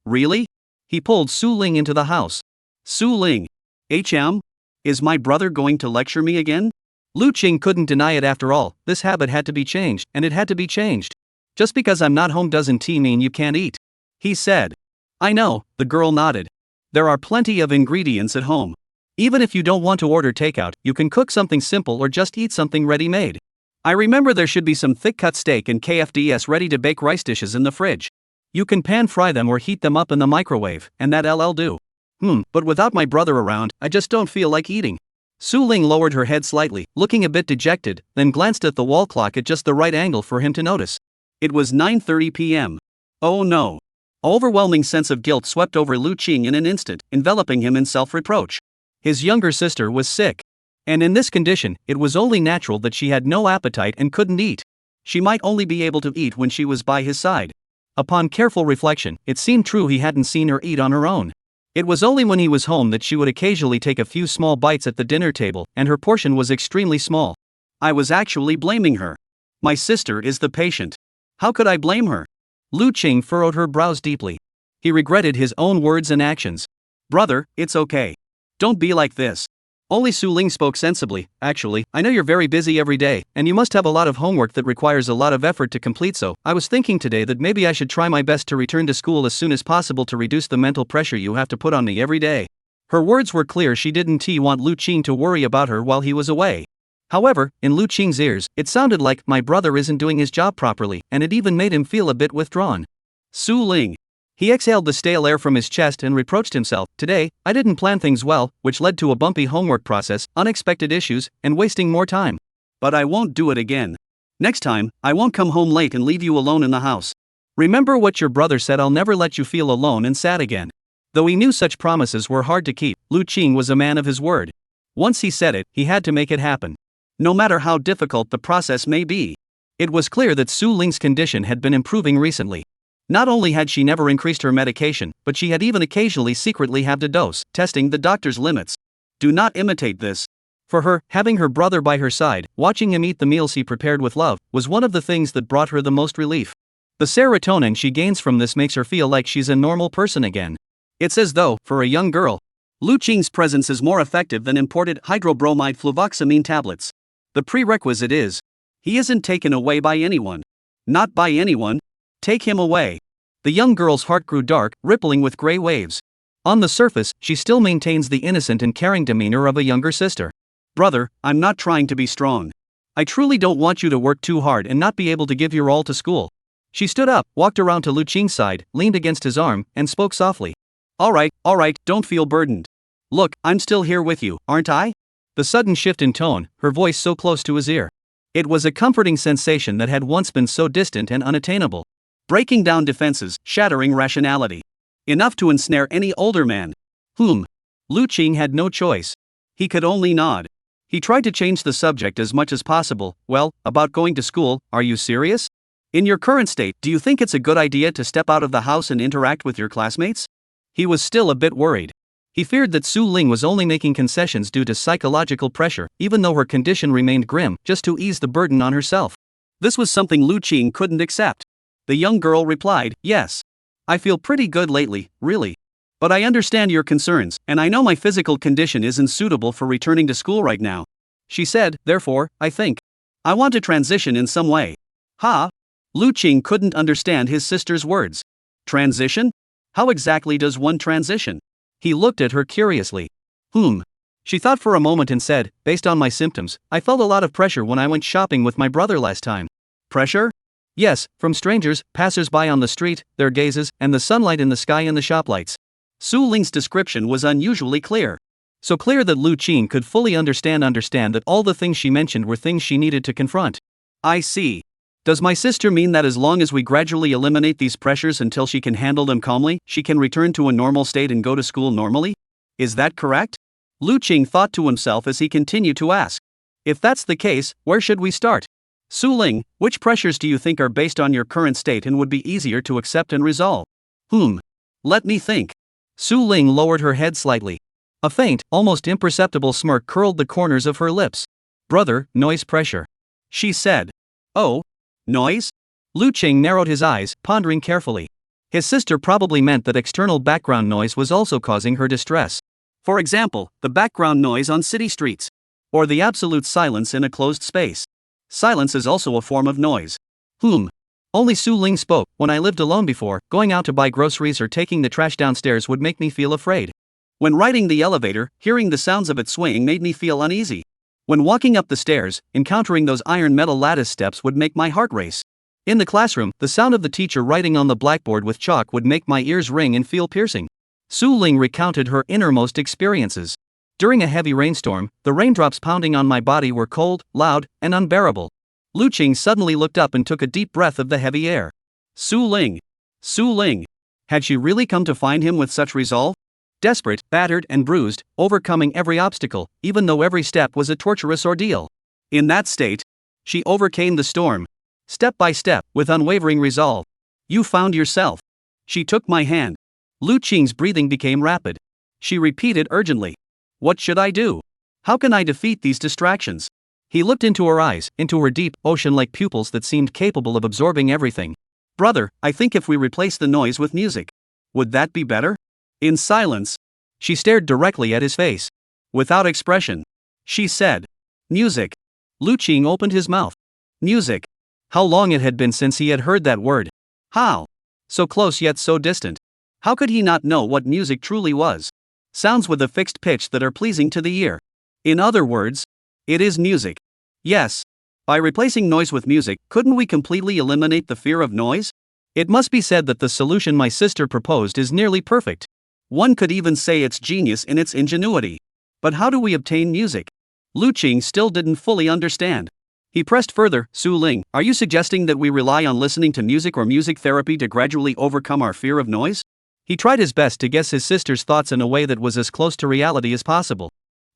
Really? He pulled Su Ling into the house. Su Ling. Is my brother going to lecture me again? Lu Qing couldn't deny it after all, this habit had to be changed, and it had to be changed. Just because I'm not home doesn't mean you can't eat, he said. I know, the girl nodded. There are plenty of ingredients at home. Even if you don't want to order takeout, you can cook something simple or just eat something ready-made. I remember there should be some thick-cut steak and KFD's ready-to-bake rice dishes in the fridge. You can pan-fry them or heat them up in the microwave, and that'll do. But without my brother around, I just don't feel like eating. Su Ling lowered her head slightly, looking a bit dejected, then glanced at the wall clock at just the right angle for him to notice. It was 9:30 p.m. Oh no. Overwhelming sense of guilt swept over Lu Qing in an instant, enveloping him in self-reproach. His younger sister was sick. And in this condition, it was only natural that she had no appetite and couldn't eat. She might only be able to eat when she was by his side. Upon careful reflection, it seemed true he hadn't seen her eat on her own. It was only when he was home that she would occasionally take a few small bites at the dinner table, and her portion was extremely small. I was actually blaming her. My sister is the patient. How could I blame her? Lu Qing furrowed her brows deeply. He regretted his own words and actions. Brother, it's okay. Don't be like this. Only Su Ling spoke sensibly. Actually, I know you're very busy every day, and you must have a lot of homework that requires a lot of effort to complete, so I was thinking today that maybe I should try my best to return to school as soon as possible to reduce the mental pressure you have to put on me every day. Her words were clear. She didn't want Lu Qing to worry about her while he was away. However, in Lu Qing's ears, it sounded like my brother isn't doing his job properly, and it even made him feel a bit withdrawn. Su Ling. He exhaled the stale air from his chest and reproached himself. Today, I didn't plan things well, which led to a bumpy homework process, unexpected issues, and wasting more time. But I won't do it again. Next time, I won't come home late and leave you alone in the house. Remember what your brother said, I'll never let you feel alone and sad again. Though he knew such promises were hard to keep, Lu Qing was a man of his word. Once he said it, he had to make it happen. No matter how difficult the process may be. It was clear that Su Ling's condition had been improving recently. Not only had she never increased her medication, but she had even occasionally secretly halved a dose, testing the doctor's limits. Do not imitate this. For her, having her brother by her side, watching him eat the meals he prepared with love, was one of the things that brought her the most relief. The serotonin she gains from this makes her feel like she's a normal person again. It's as though, for a young girl, Lu Qing's presence is more effective than imported hydrobromide fluvoxamine tablets. The prerequisite is, he isn't taken away by anyone. Not by anyone. Take him away. The young girl's heart grew dark, rippling with gray waves. On the surface, she still maintains the innocent and caring demeanor of a younger sister. Brother, I'm not trying to be strong. I truly don't want you to work too hard and not be able to give your all to school. She stood up, walked around to Lu Qing's side, leaned against his arm, and spoke softly. All right, don't feel burdened. Look, I'm still here with you, aren't I? The sudden shift in tone, her voice so close to his ear. It was a comforting sensation that had once been so distant and unattainable. Breaking down defenses, shattering rationality. Enough to ensnare any older man. Lu Qing had no choice. He could only nod. He tried to change the subject as much as possible. Well, about going to school, are you serious? In your current state, do you think it's a good idea to step out of the house and interact with your classmates? He was still a bit worried. He feared that Su Ling was only making concessions due to psychological pressure, even though her condition remained grim, just to ease the burden on herself. This was something Lu Qing couldn't accept. The young girl replied, yes. I feel pretty good lately, really. But I understand your concerns, and I know my physical condition isn't suitable for returning to school right now. She said, therefore, I think I want to transition in some way. Lu Qing couldn't understand his sister's words. Transition? How exactly does one transition? He looked at her curiously. She thought for a moment and said, based on my symptoms, I felt a lot of pressure when I went shopping with my brother last time. Pressure? Yes, from strangers, passers-by on the street, their gazes, and the sunlight in the sky and the shop lights. Su Ling's description was unusually clear. So clear that Lu Qing could fully understand that all the things she mentioned were things she needed to confront. I see. Does my sister mean that as long as we gradually eliminate these pressures until she can handle them calmly, she can return to a normal state and go to school normally? Is that correct? Lu Qing thought to himself as he continued to ask. If that's the case, where should we start? Su Ling, which pressures do you think are based on your current state and would be easier to accept and resolve? Let me think. Su Ling lowered her head slightly. A faint, almost imperceptible smirk curled the corners of her lips. Brother, noise pressure. She said. Oh? Noise? Lu Qing narrowed his eyes, pondering carefully. His sister probably meant that external background noise was also causing her distress. For example, the background noise on city streets. Or the absolute silence in a closed space. Silence is also a form of noise. Only Su Ling spoke. When I lived alone before, going out to buy groceries or taking the trash downstairs would make me feel afraid. When riding the elevator, hearing the sounds of it swaying made me feel uneasy. When walking up the stairs, encountering those iron metal lattice steps would make my heart race. In the classroom, the sound of the teacher writing on the blackboard with chalk would make my ears ring and feel piercing. Su Ling recounted her innermost experiences. During a heavy rainstorm, the raindrops pounding on my body were cold, loud, and unbearable. Lu Qing suddenly looked up and took a deep breath of the heavy air. Su Ling. Su Ling. Had she really come to find him with such resolve? Desperate, battered, and bruised, overcoming every obstacle, even though every step was a torturous ordeal. In that state, she overcame the storm. Step by step, with unwavering resolve. You found yourself. She took my hand. Lu Qing's breathing became rapid. She repeated urgently. What should I do? How can I defeat these distractions? He looked into her eyes, into her deep, ocean-like pupils that seemed capable of absorbing everything. Brother, I think if we replace the noise with music. Would that be better? In silence, she stared directly at his face. Without expression, she said, Music. Lu Qing opened his mouth. Music. How long it had been since he had heard that word. How? So close yet so distant. How could he not know what music truly was? Sounds with a fixed pitch that are pleasing to the ear. In other words, it is music. Yes. By replacing noise with music, couldn't we completely eliminate the fear of noise? It must be said that the solution my sister proposed is nearly perfect. One could even say it's genius in its ingenuity. But how do we obtain music? Lu Qing still didn't fully understand. He pressed further. Su Ling, are you suggesting that we rely on listening to music or music therapy to gradually overcome our fear of noise? He tried his best to guess his sister's thoughts in a way that was as close to reality as possible.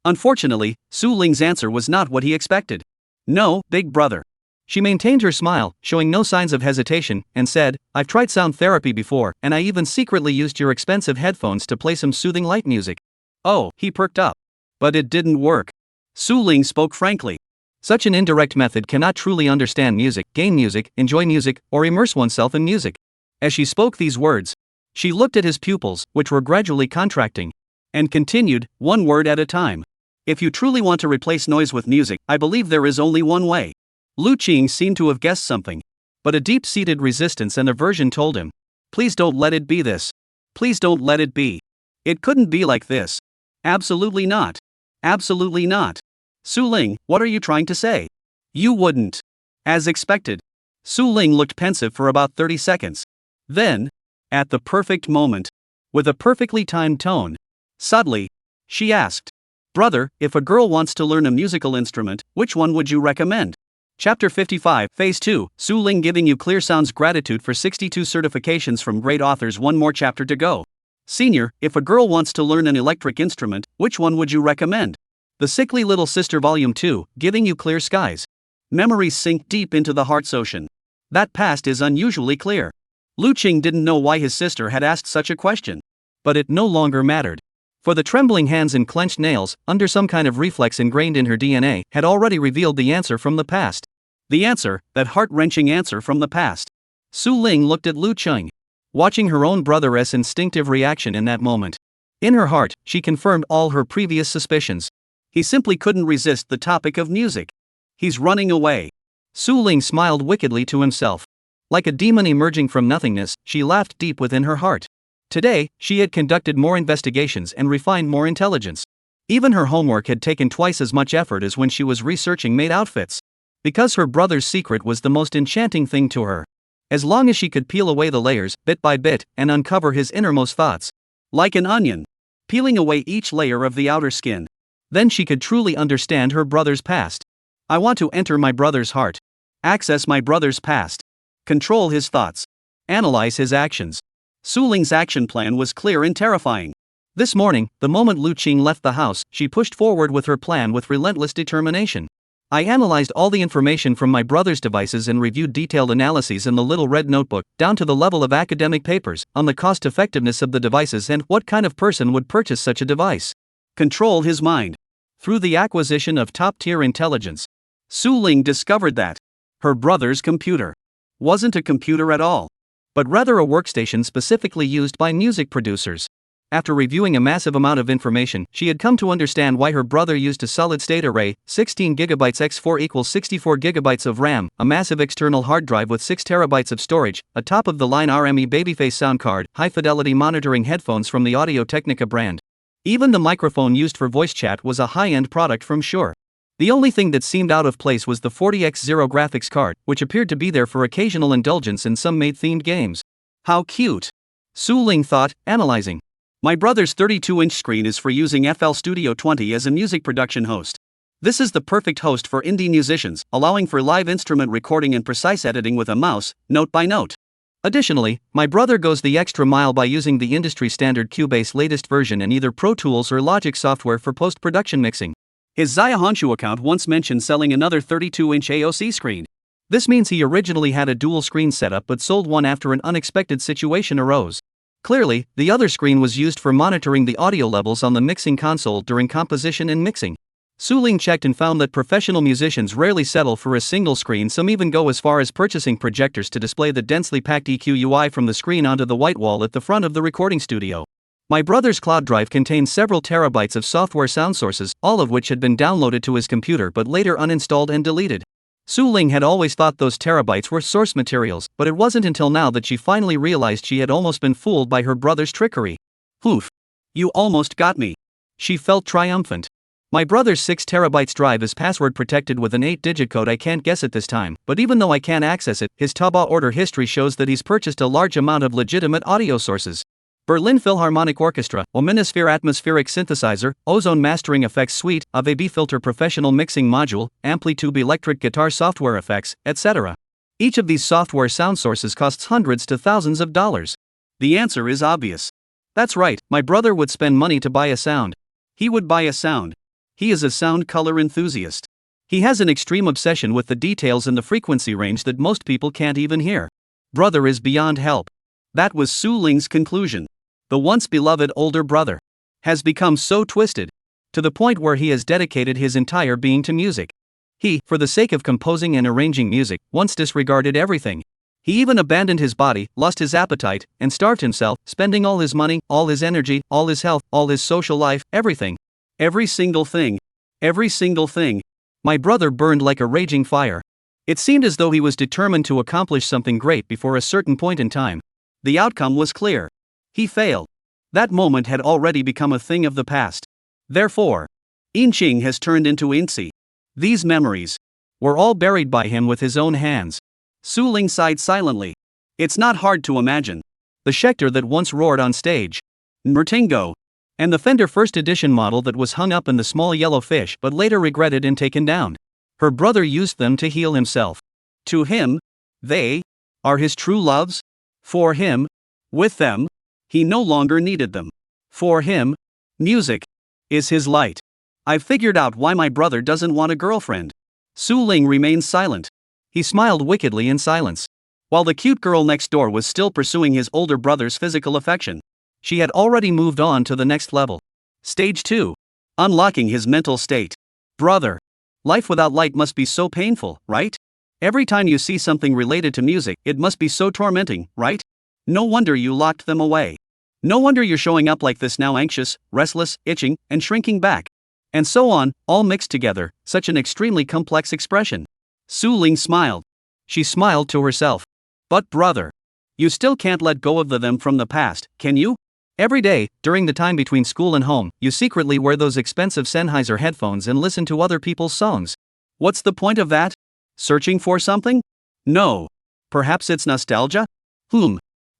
Unfortunately, Su Ling's answer was not what he expected. No, big brother. She maintained her smile, showing no signs of hesitation, and said, I've tried sound therapy before, and I even secretly used your expensive headphones to play some soothing light music. Oh, he perked up. But it didn't work. Su Ling spoke frankly. Such an indirect method cannot truly understand music, gain music, enjoy music, or immerse oneself in music. As she spoke these words, she looked at his pupils, which were gradually contracting, and continued, one word at a time. If you truly want to replace noise with music, I believe there is only one way. Lu Qing seemed to have guessed something. But a deep-seated resistance and aversion told him. Please don't let it be this. Please don't let it be. It couldn't be like this. Absolutely not. Absolutely not. Su Ling, what are you trying to say? You wouldn't. As expected. Su Ling looked pensive for about 30 seconds. Then, at the perfect moment, with a perfectly timed tone, subtly, she asked, Brother, if a girl wants to learn a musical instrument, which one would you recommend? Chapter 55, Phase 2, Su Ling giving you clear sounds gratitude for 62 certifications from great authors. One more chapter to go. Senior, if a girl wants to learn an electric instrument, which one would you recommend? The Sickly Little Sister Volume 2, giving you clear skies. Memories sink deep into the heart's ocean. That past is unusually clear. Lu Qing didn't know why his sister had asked such a question. But it no longer mattered. For the trembling hands and clenched nails, under some kind of reflex ingrained in her DNA, had already revealed the answer from the past. The answer, that heart-wrenching answer from the past. Su Ling looked at Lu Qing, watching her own brother's instinctive reaction in that moment. In her heart, she confirmed all her previous suspicions. He simply couldn't resist the topic of music. He's running away. Su Ling smiled wickedly to himself. Like a demon emerging from nothingness, she laughed deep within her heart. Today, she had conducted more investigations and refined more intelligence. Even her homework had taken twice as much effort as when she was researching maid outfits. Because her brother's secret was the most enchanting thing to her. As long as she could peel away the layers, bit by bit, and uncover his innermost thoughts. Like an onion. Peeling away each layer of the outer skin. Then she could truly understand her brother's past. I want to enter my brother's heart. Access my brother's past. Control his thoughts. Analyze his actions. Su Ling's action plan was clear and terrifying. This morning, the moment Lu Qing left the house, she pushed forward with her plan with relentless determination. I analyzed all the information from my brother's devices and reviewed detailed analyses in the little red notebook, down to the level of academic papers, on the cost-effectiveness of the devices and what kind of person would purchase such a device. Control his mind. Through the acquisition of top-tier intelligence, Su Ling discovered that her brother's computer wasn't a computer at all, but rather a workstation specifically used by music producers. After reviewing a massive amount of information, she had come to understand why her brother used a solid-state array, 16GB x 4 equals 64GB of RAM, a massive external hard drive with 6TB of storage, a top-of-the-line RME babyface sound card, high-fidelity monitoring headphones from the Audio-Technica brand. Even the microphone used for voice chat was a high-end product from Shure. The only thing that seemed out of place was the 40x0 graphics card, which appeared to be there for occasional indulgence in some maid-themed games. How cute! Su Ling thought, analyzing. My brother's 32-inch screen is for using FL Studio 20 as a music production host. This is the perfect host for indie musicians, allowing for live instrument recording and precise editing with a mouse, note by note. Additionally, my brother goes the extra mile by using the industry-standard Cubase latest version in either Pro Tools or Logic software for post-production mixing. His Zaya Honshu account once mentioned selling another 32-inch AOC screen. This means he originally had a dual screen setup but sold one after an unexpected situation arose. Clearly, the other screen was used for monitoring the audio levels on the mixing console during composition and mixing. Su Ling checked and found that professional musicians rarely settle for a single screen. Some even go as far as purchasing projectors to display the densely packed EQ UI from the screen onto the white wall at the front of the recording studio. My brother's cloud drive contained several terabytes of software sound sources, all of which had been downloaded to his computer but later uninstalled and deleted. Su Ling had always thought those terabytes were source materials, but it wasn't until now that she finally realized she had almost been fooled by her brother's trickery. Oof! You almost got me. She felt triumphant. My brother's 6 terabytes drive is password protected with an 8-digit code I can't guess at this time, but even though I can't access it, his Taobao order history shows that he's purchased a large amount of legitimate audio sources. Berlin Philharmonic Orchestra, Omnisphere Atmospheric Synthesizer, Ozone Mastering Effects Suite, AVB Filter Professional Mixing Module, Amplitube Electric Guitar Software Effects, etc. Each of these software sound sources costs hundreds to thousands of dollars. The answer is obvious. That's right, my brother would spend money to buy a sound. He would buy a sound. He is a sound color enthusiast. He has an extreme obsession with the details and the frequency range that most people can't even hear. Brother is beyond help. That was Su Ling's conclusion. The once beloved older brother has become so twisted, to the point where he has dedicated his entire being to music. He, for the sake of composing and arranging music, once disregarded everything. He even abandoned his body, lost his appetite, and starved himself, spending all his money, all his energy, all his health, all his social life, everything. Every single thing. Every single thing. My brother burned like a raging fire. It seemed as though he was determined to accomplish something great before a certain point in time. The outcome was clear. He failed. That moment had already become a thing of the past. Therefore, Inqing has turned into Inci. These memories were all buried by him with his own hands. Su Ling sighed silently. It's not hard to imagine. The Schecter that once roared on stage. Mertingo. And the Fender First Edition model that was hung up in the small yellow fish but later regretted and taken down. Her brother used them to heal himself. To him, they are his true loves. For him, with them, he no longer needed them. For him, music is his light. I've figured out why my brother doesn't want a girlfriend. Su Ling remained silent. He smiled wickedly in silence. While the cute girl next door was still pursuing his older brother's physical affection, she had already moved on to the next level. Stage 2. Unlocking his mental state. Brother, life without light must be so painful, right? Every time you see something related to music, it must be so tormenting, right? No wonder you locked them away. No wonder you're showing up like this now, anxious, restless, itching, and shrinking back. And so on, all mixed together, such an extremely complex expression. Su Ling smiled. She smiled to herself. But brother, you still can't let go of them from the past, can you? Every day, during the time between school and home, you secretly wear those expensive Sennheiser headphones and listen to other people's songs. What's the point of that? Searching for something? No. Perhaps it's nostalgia?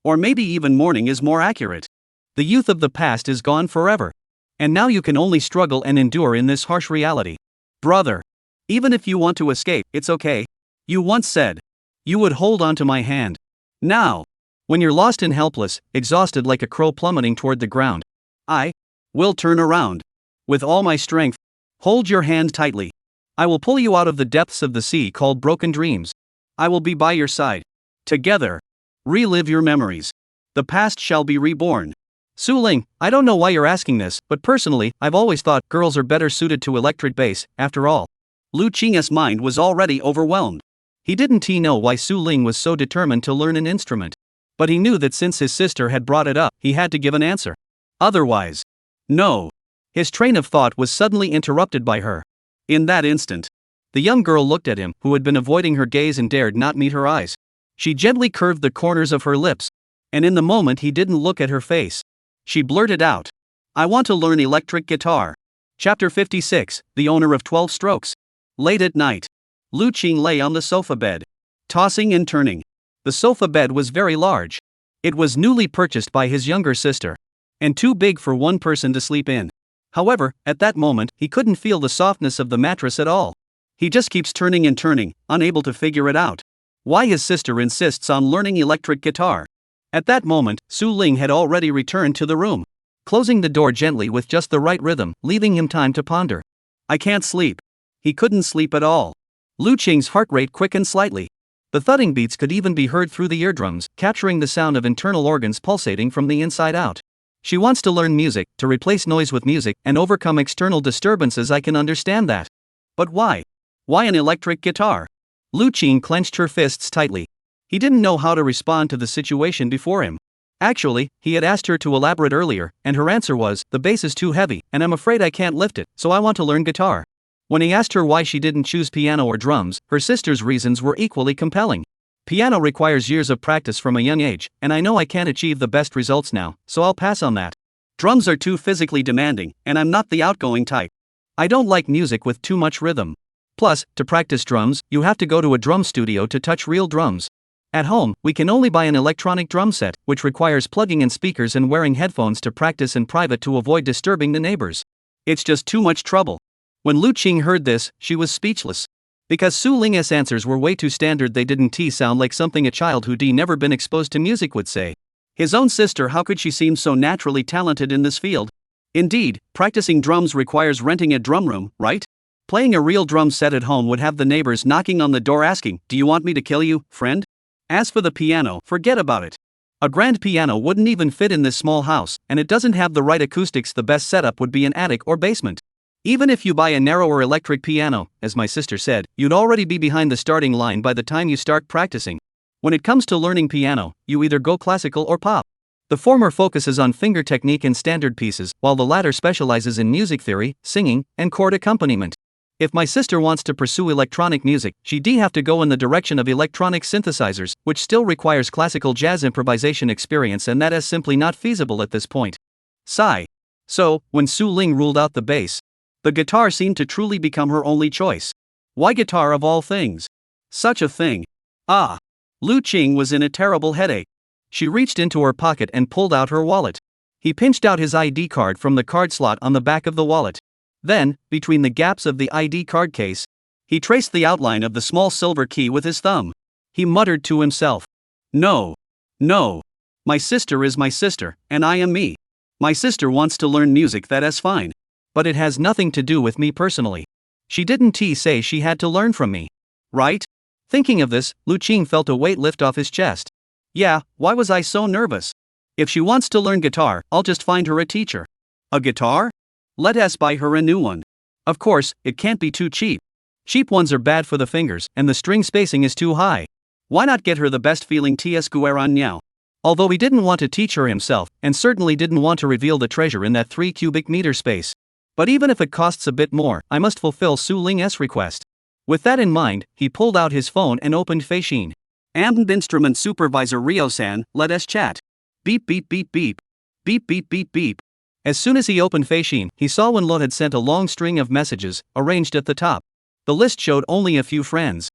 Or maybe even mourning is more accurate. The youth of the past is gone forever. And now you can only struggle and endure in this harsh reality. Brother, even if you want to escape, it's okay. You once said you would hold on to my hand. Now, when you're lost and helpless, exhausted like a crow plummeting toward the ground, I will turn around. With all my strength, hold your hand tightly. I will pull you out of the depths of the sea called broken dreams. I will be by your side. Together, relive your memories. The past shall be reborn. Su Ling, I don't know why you're asking this, but personally, I've always thought girls are better suited to electric bass, after all. Lu Qing's mind was already overwhelmed. He didn't know why Su Ling was so determined to learn an instrument. But he knew that since his sister had brought it up, he had to give an answer. Otherwise, no. His train of thought was suddenly interrupted by her. In that instant, the young girl looked at him, who had been avoiding her gaze and dared not meet her eyes. She gently curved the corners of her lips, and in the moment he didn't look at her face, she blurted out, I want to learn electric guitar. Chapter 56, The Owner of 12 Strokes. Late at night, Lu Qing lay on the sofa bed, tossing and turning. The sofa bed was very large. It was newly purchased by his younger sister, and too big for one person to sleep in. However, at that moment, he couldn't feel the softness of the mattress at all. He just keeps turning and turning, unable to figure it out. Why his sister insists on learning electric guitar. At that moment, Su Ling had already returned to the room, closing the door gently with just the right rhythm, leaving him time to ponder. I can't sleep. He couldn't sleep at all. Lu Qing's heart rate quickened slightly. The thudding beats could even be heard through the eardrums, capturing the sound of internal organs pulsating from the inside out. She wants to learn music, to replace noise with music, and overcome external disturbances. I can understand that. But why? Why an electric guitar? Lu Qing clenched her fists tightly. He didn't know how to respond to the situation before him. Actually, he had asked her to elaborate earlier, and her answer was, the bass is too heavy, and I'm afraid I can't lift it, so I want to learn guitar. When he asked her why she didn't choose piano or drums, her sister's reasons were equally compelling. Piano requires years of practice from a young age, and I know I can't achieve the best results now, so I'll pass on that. Drums are too physically demanding, and I'm not the outgoing type. I don't like music with too much rhythm. Plus, to practice drums, you have to go to a drum studio to touch real drums. At home, we can only buy an electronic drum set, which requires plugging in speakers and wearing headphones to practice in private to avoid disturbing the neighbors. It's just too much trouble. When Lu Qing heard this, she was speechless. Because Su Ling's answers were way too standard, they didn't sound like something a child who'd never been exposed to music would say. His own sister, how could she seem so naturally talented in this field? Indeed, practicing drums requires renting a drum room, right? Playing a real drum set at home would have the neighbors knocking on the door asking, do you want me to kill you, friend? As for the piano, forget about it. A grand piano wouldn't even fit in this small house, and it doesn't have the right acoustics. The best setup would be an attic or basement. Even if you buy a narrower electric piano, as my sister said, you'd already be behind the starting line by the time you start practicing. When it comes to learning piano, you either go classical or pop. The former focuses on finger technique and standard pieces, while the latter specializes in music theory, singing, and chord accompaniment. If my sister wants to pursue electronic music, she'd have to go in the direction of electronic synthesizers, which still requires classical jazz improvisation experience, and that is simply not feasible at this point. Sigh. So, when Su Ling ruled out the bass, the guitar seemed to truly become her only choice. Why guitar of all things? Such a thing. Ah! Lu Qing was in a terrible headache. She reached into her pocket and pulled out her wallet. He pinched out his ID card from the card slot on the back of the wallet. Then, between the gaps of the ID card case, he traced the outline of the small silver key with his thumb. He muttered to himself, No. No. My sister is my sister, and I am me. My sister wants to learn music, that is fine. But it has nothing to do with me personally. She didn't say she had to learn from me. Right? Thinking of this, Lu Qing felt a weight lift off his chest. Yeah, why was I so nervous? If she wants to learn guitar, I'll just find her a teacher. A guitar? Let us buy her a new one. Of course, it can't be too cheap. Cheap ones are bad for the fingers, and the string spacing is too high. Why not get her the best feeling TS Gueran Niao? Although he didn't want to teach her himself, and certainly didn't want to reveal the treasure in that 3 cubic meter space. But even if it costs a bit more, I must fulfill Su Ling's request. With that in mind, he pulled out his phone and opened Feishin. Instrument Supervisor Ryo-san, let us chat. Beep beep beep beep. Beep beep beep beep. As soon as he opened Feishin, he saw Wenlo had sent a long string of messages, arranged at the top. The list showed only a few friends.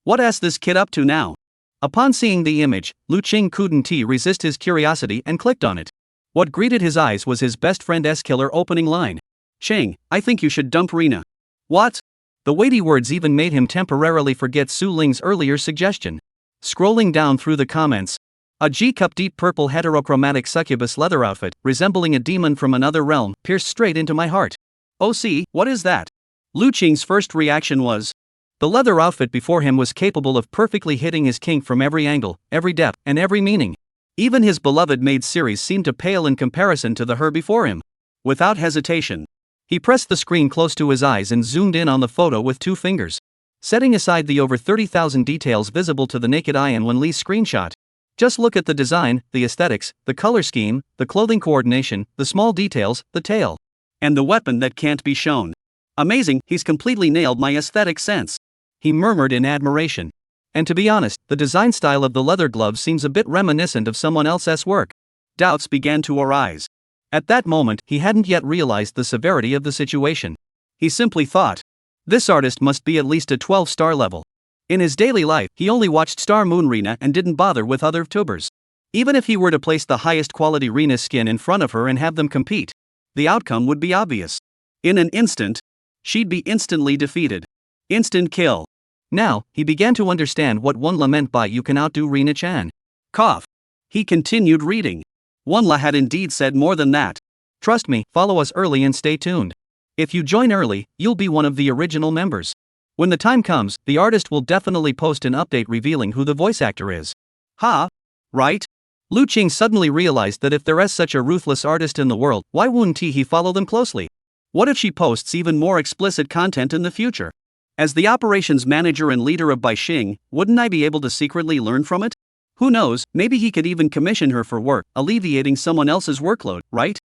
What is this kid up to now? Upon seeing the image, Lu Qing couldn't resist his curiosity and clicked on it. What greeted his eyes was his best friend's killer opening line. Ching, I think you should dump Rina. What? The weighty words even made him temporarily forget Su Ling's earlier suggestion. Scrolling down through the comments. A G-cup deep purple heterochromatic succubus leather outfit, resembling a demon from another realm, pierced straight into my heart. Oh see, what is that? Lu Qing's first reaction was. The leather outfit before him was capable of perfectly hitting his kink from every angle, every depth, and every meaning. Even his beloved maid series seemed to pale in comparison to the her before him. Without hesitation, he pressed the screen close to his eyes and zoomed in on the photo with 2 fingers. Setting aside the over 30,000 details visible to the naked eye in Wen Li's screenshot, just look at the design, the aesthetics, the color scheme, the clothing coordination, the small details, the tail, and the weapon that can't be shown. Amazing, he's completely nailed my aesthetic sense. He murmured in admiration. And to be honest, the design style of the leather gloves seems a bit reminiscent of someone else's work. Doubts began to arise. At that moment, he hadn't yet realized the severity of the situation. He simply thought, this artist must be at least a 12-star level. In his daily life, he only watched Star Moon Rina and didn't bother with other tubers. Even if he were to place the highest quality Rina skin in front of her and have them compete, the outcome would be obvious. In an instant, she'd be instantly defeated. Instant kill. Now, he began to understand what Wonla meant by you can outdo Rina-chan. Cough. He continued reading. Wonla had indeed said more than that. Trust me, follow us early and stay tuned. If you join early, you'll be one of the original members. When the time comes, the artist will definitely post an update revealing who the voice actor is. Ha! Right? Lu Qing suddenly realized that if there is such a ruthless artist in the world, why wouldn't he follow them closely? What if she posts even more explicit content in the future? As the operations manager and leader of Baixing, wouldn't I be able to secretly learn from it? Who knows, maybe he could even commission her for work, alleviating someone else's workload, right?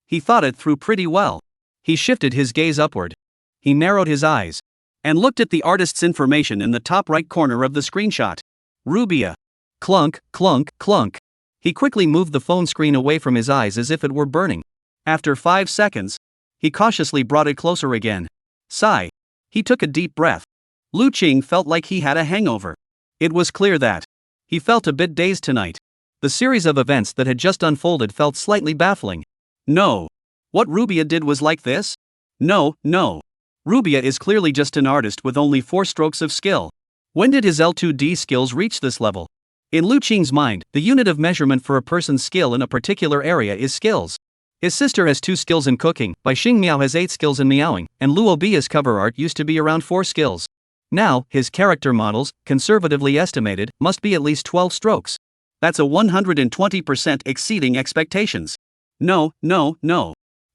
He thought it through pretty well. He shifted his gaze upward. He narrowed his eyes and looked at the artist's information in the top right corner of the screenshot. Rubia. Clunk, clunk, clunk. He quickly moved the phone screen away from his eyes as if it were burning. After 5 seconds, he cautiously brought it closer again. Sigh. He took a deep breath. Lu Qing felt like he had a hangover. It was clear that he felt a bit dazed tonight. The series of events that had just unfolded felt slightly baffling. No. What Rubia did was like this? No. Rubia is clearly just an artist with only 4 strokes of skill. When did his L2D skills reach this level? In Lu Qing's mind, the unit of measurement for a person's skill in a particular area is skills. His sister has 2 skills in cooking, Baixing Miao has 8 skills in meowing, and Luo Bia's cover art used to be around 4 skills. Now, his character models, conservatively estimated, must be at least 12 strokes. That's a 120% exceeding expectations. No.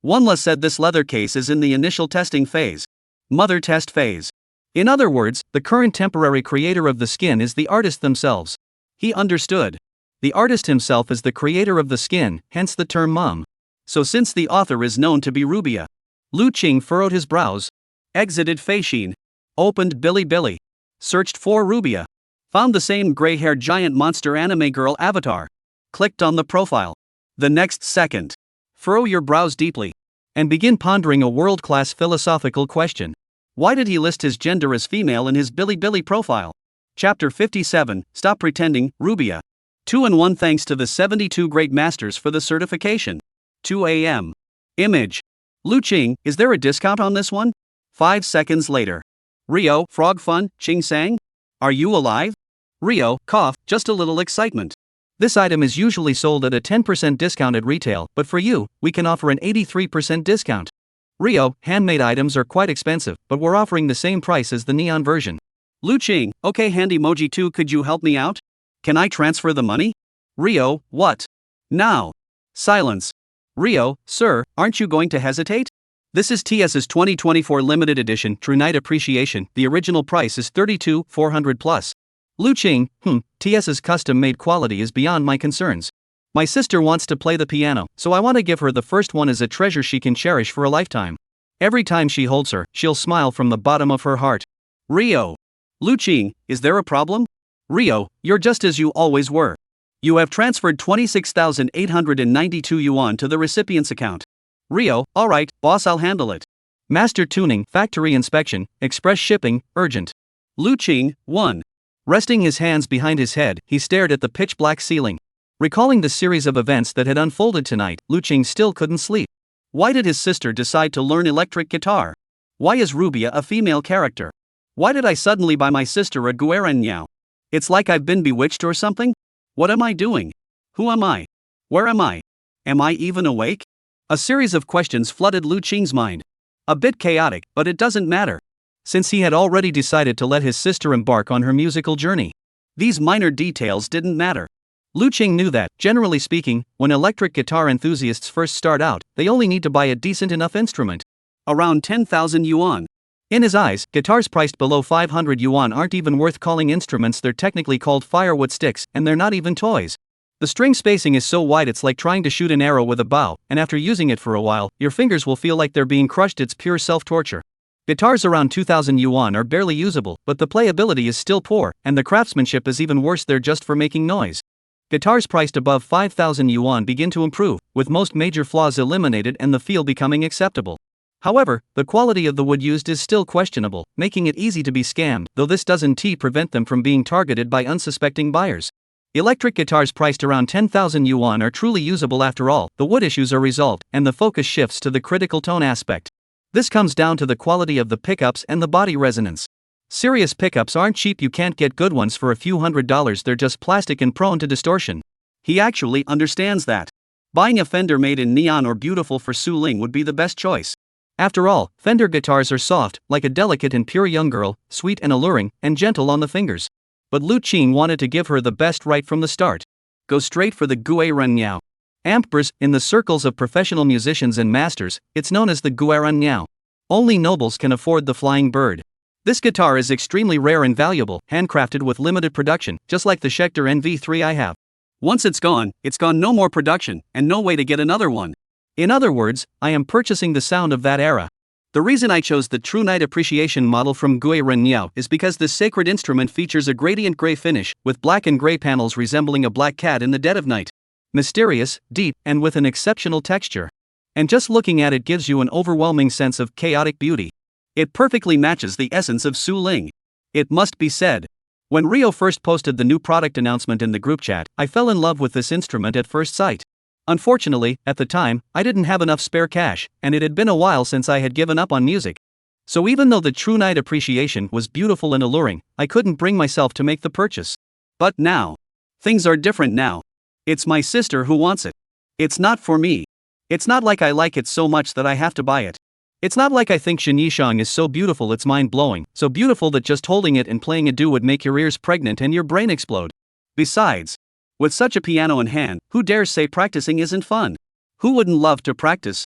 Wonla said this leather case is in the initial testing phase. Mother test phase. In other words, the current temporary creator of the skin is the artist themselves. He understood. The artist himself is the creator of the skin, hence the term mum. So since the author is known to be Rubia, Lu Qing furrowed his brows, exited Feishin, opened Bilibili, searched for Rubia, found the same gray-haired giant monster anime girl avatar, clicked on the profile. The next second, furrow your brows deeply, and begin pondering a world-class philosophical question. Why did he list his gender as female in his Bilibili profile? Chapter 57, Stop Pretending, Rubia. 2-in-1 Thanks to the 72 Great Masters for the certification. 2 a.m. Image. Lu Qing, is there a discount on this one? 5 seconds later. Rio, Frog Fun, Ching Sang? Are you alive? Rio, cough, just a little excitement. This item is usually sold at a 10% discount at retail, but for you, we can offer an 83% discount. Rio, handmade items are quite expensive, but we're offering the same price as the neon version. Lu Qing, okay Handymoji 2, could you help me out? Can I transfer the money? Rio, what? Now. Silence. Rio, sir, aren't you going to hesitate? This is TS's 2024 limited edition True Night Appreciation. The original price is 32,400 plus. Lu Qing, TS's custom-made quality is beyond my concerns. My sister wants to play the piano, so I want to give her the first one as a treasure she can cherish for a lifetime. Every time she holds her, she'll smile from the bottom of her heart. Rio. Lu Qing, is there a problem? Rio, you're just as you always were. You have transferred 26,892 yuan to the recipient's account. Rio, alright, boss, I'll handle it. Master tuning, factory inspection, express shipping, urgent. Lu Qing, 1. Resting his hands behind his head, he stared at the pitch-black ceiling. Recalling the series of events that had unfolded tonight, Lu Qing still couldn't sleep. Why did his sister decide to learn electric guitar? Why is Rubia a female character? Why did I suddenly buy my sister a Gueren Niao? It's like I've been bewitched or something? What am I doing? Who am I? Where am I? Am I even awake? A series of questions flooded Lu Qing's mind. A bit chaotic, but it doesn't matter, since he had already decided to let his sister embark on her musical journey. These minor details didn't matter. Lu Qing knew that, generally speaking, when electric guitar enthusiasts first start out, they only need to buy a decent enough instrument. Around 10,000 yuan. In his eyes, guitars priced below 500 yuan aren't even worth calling instruments. They're technically called firewood sticks, and they're not even toys. The string spacing is so wide it's like trying to shoot an arrow with a bow, and after using it for a while, your fingers will feel like they're being crushed. It's pure self-torture. Guitars around 2,000 yuan are barely usable, but the playability is still poor, and the craftsmanship is even worse. They're just for making noise. Guitars priced above 5,000 yuan begin to improve, with most major flaws eliminated and the feel becoming acceptable. However, the quality of the wood used is still questionable, making it easy to be scammed, though this doesn't prevent them from being targeted by unsuspecting buyers. Electric guitars priced around 10,000 yuan are truly usable after all. The wood issues are resolved, and the focus shifts to the critical tone aspect. This comes down to the quality of the pickups and the body resonance. Serious pickups aren't cheap. You can't get good ones for a few $100s. They're just plastic and prone to distortion. He actually understands that. Buying a Fender made in neon or beautiful for Su Ling would be the best choice. After all, Fender guitars are soft, like a delicate and pure young girl, sweet and alluring, and gentle on the fingers. But Lu Qing wanted to give her the best right from the start. Go straight for the Gueren Niao. Ambers, in the circles of professional musicians and masters, it's known as the Gueren Niao. Only nobles can afford the flying bird. This guitar is extremely rare and valuable, handcrafted with limited production, just like the Schecter NV3 I have. Once it's gone, no more production, and no way to get another one. In other words, I am purchasing the sound of that era. The reason I chose the True Night Appreciation model from Gueren Niao is because this sacred instrument features a gradient gray finish, with black and gray panels resembling a black cat in the dead of night. Mysterious, deep, and with an exceptional texture. And just looking at it gives you an overwhelming sense of chaotic beauty. It perfectly matches the essence of Su Ling. It must be said. When Rio first posted the new product announcement in the group chat, I fell in love with this instrument at first sight. Unfortunately, at the time, I didn't have enough spare cash, and it had been a while since I had given up on music. So even though the True Night Appreciation was beautiful and alluring, I couldn't bring myself to make the purchase. But now, things are different now. It's my sister who wants it. It's not for me. It's not like I like it so much that I have to buy it. It's not like I think Shen Yishang is so beautiful it's mind-blowing, so beautiful that just holding it and playing it would make your ears pregnant and your brain explode. Besides, with such a piano in hand, who dares say practicing isn't fun? Who wouldn't love to practice?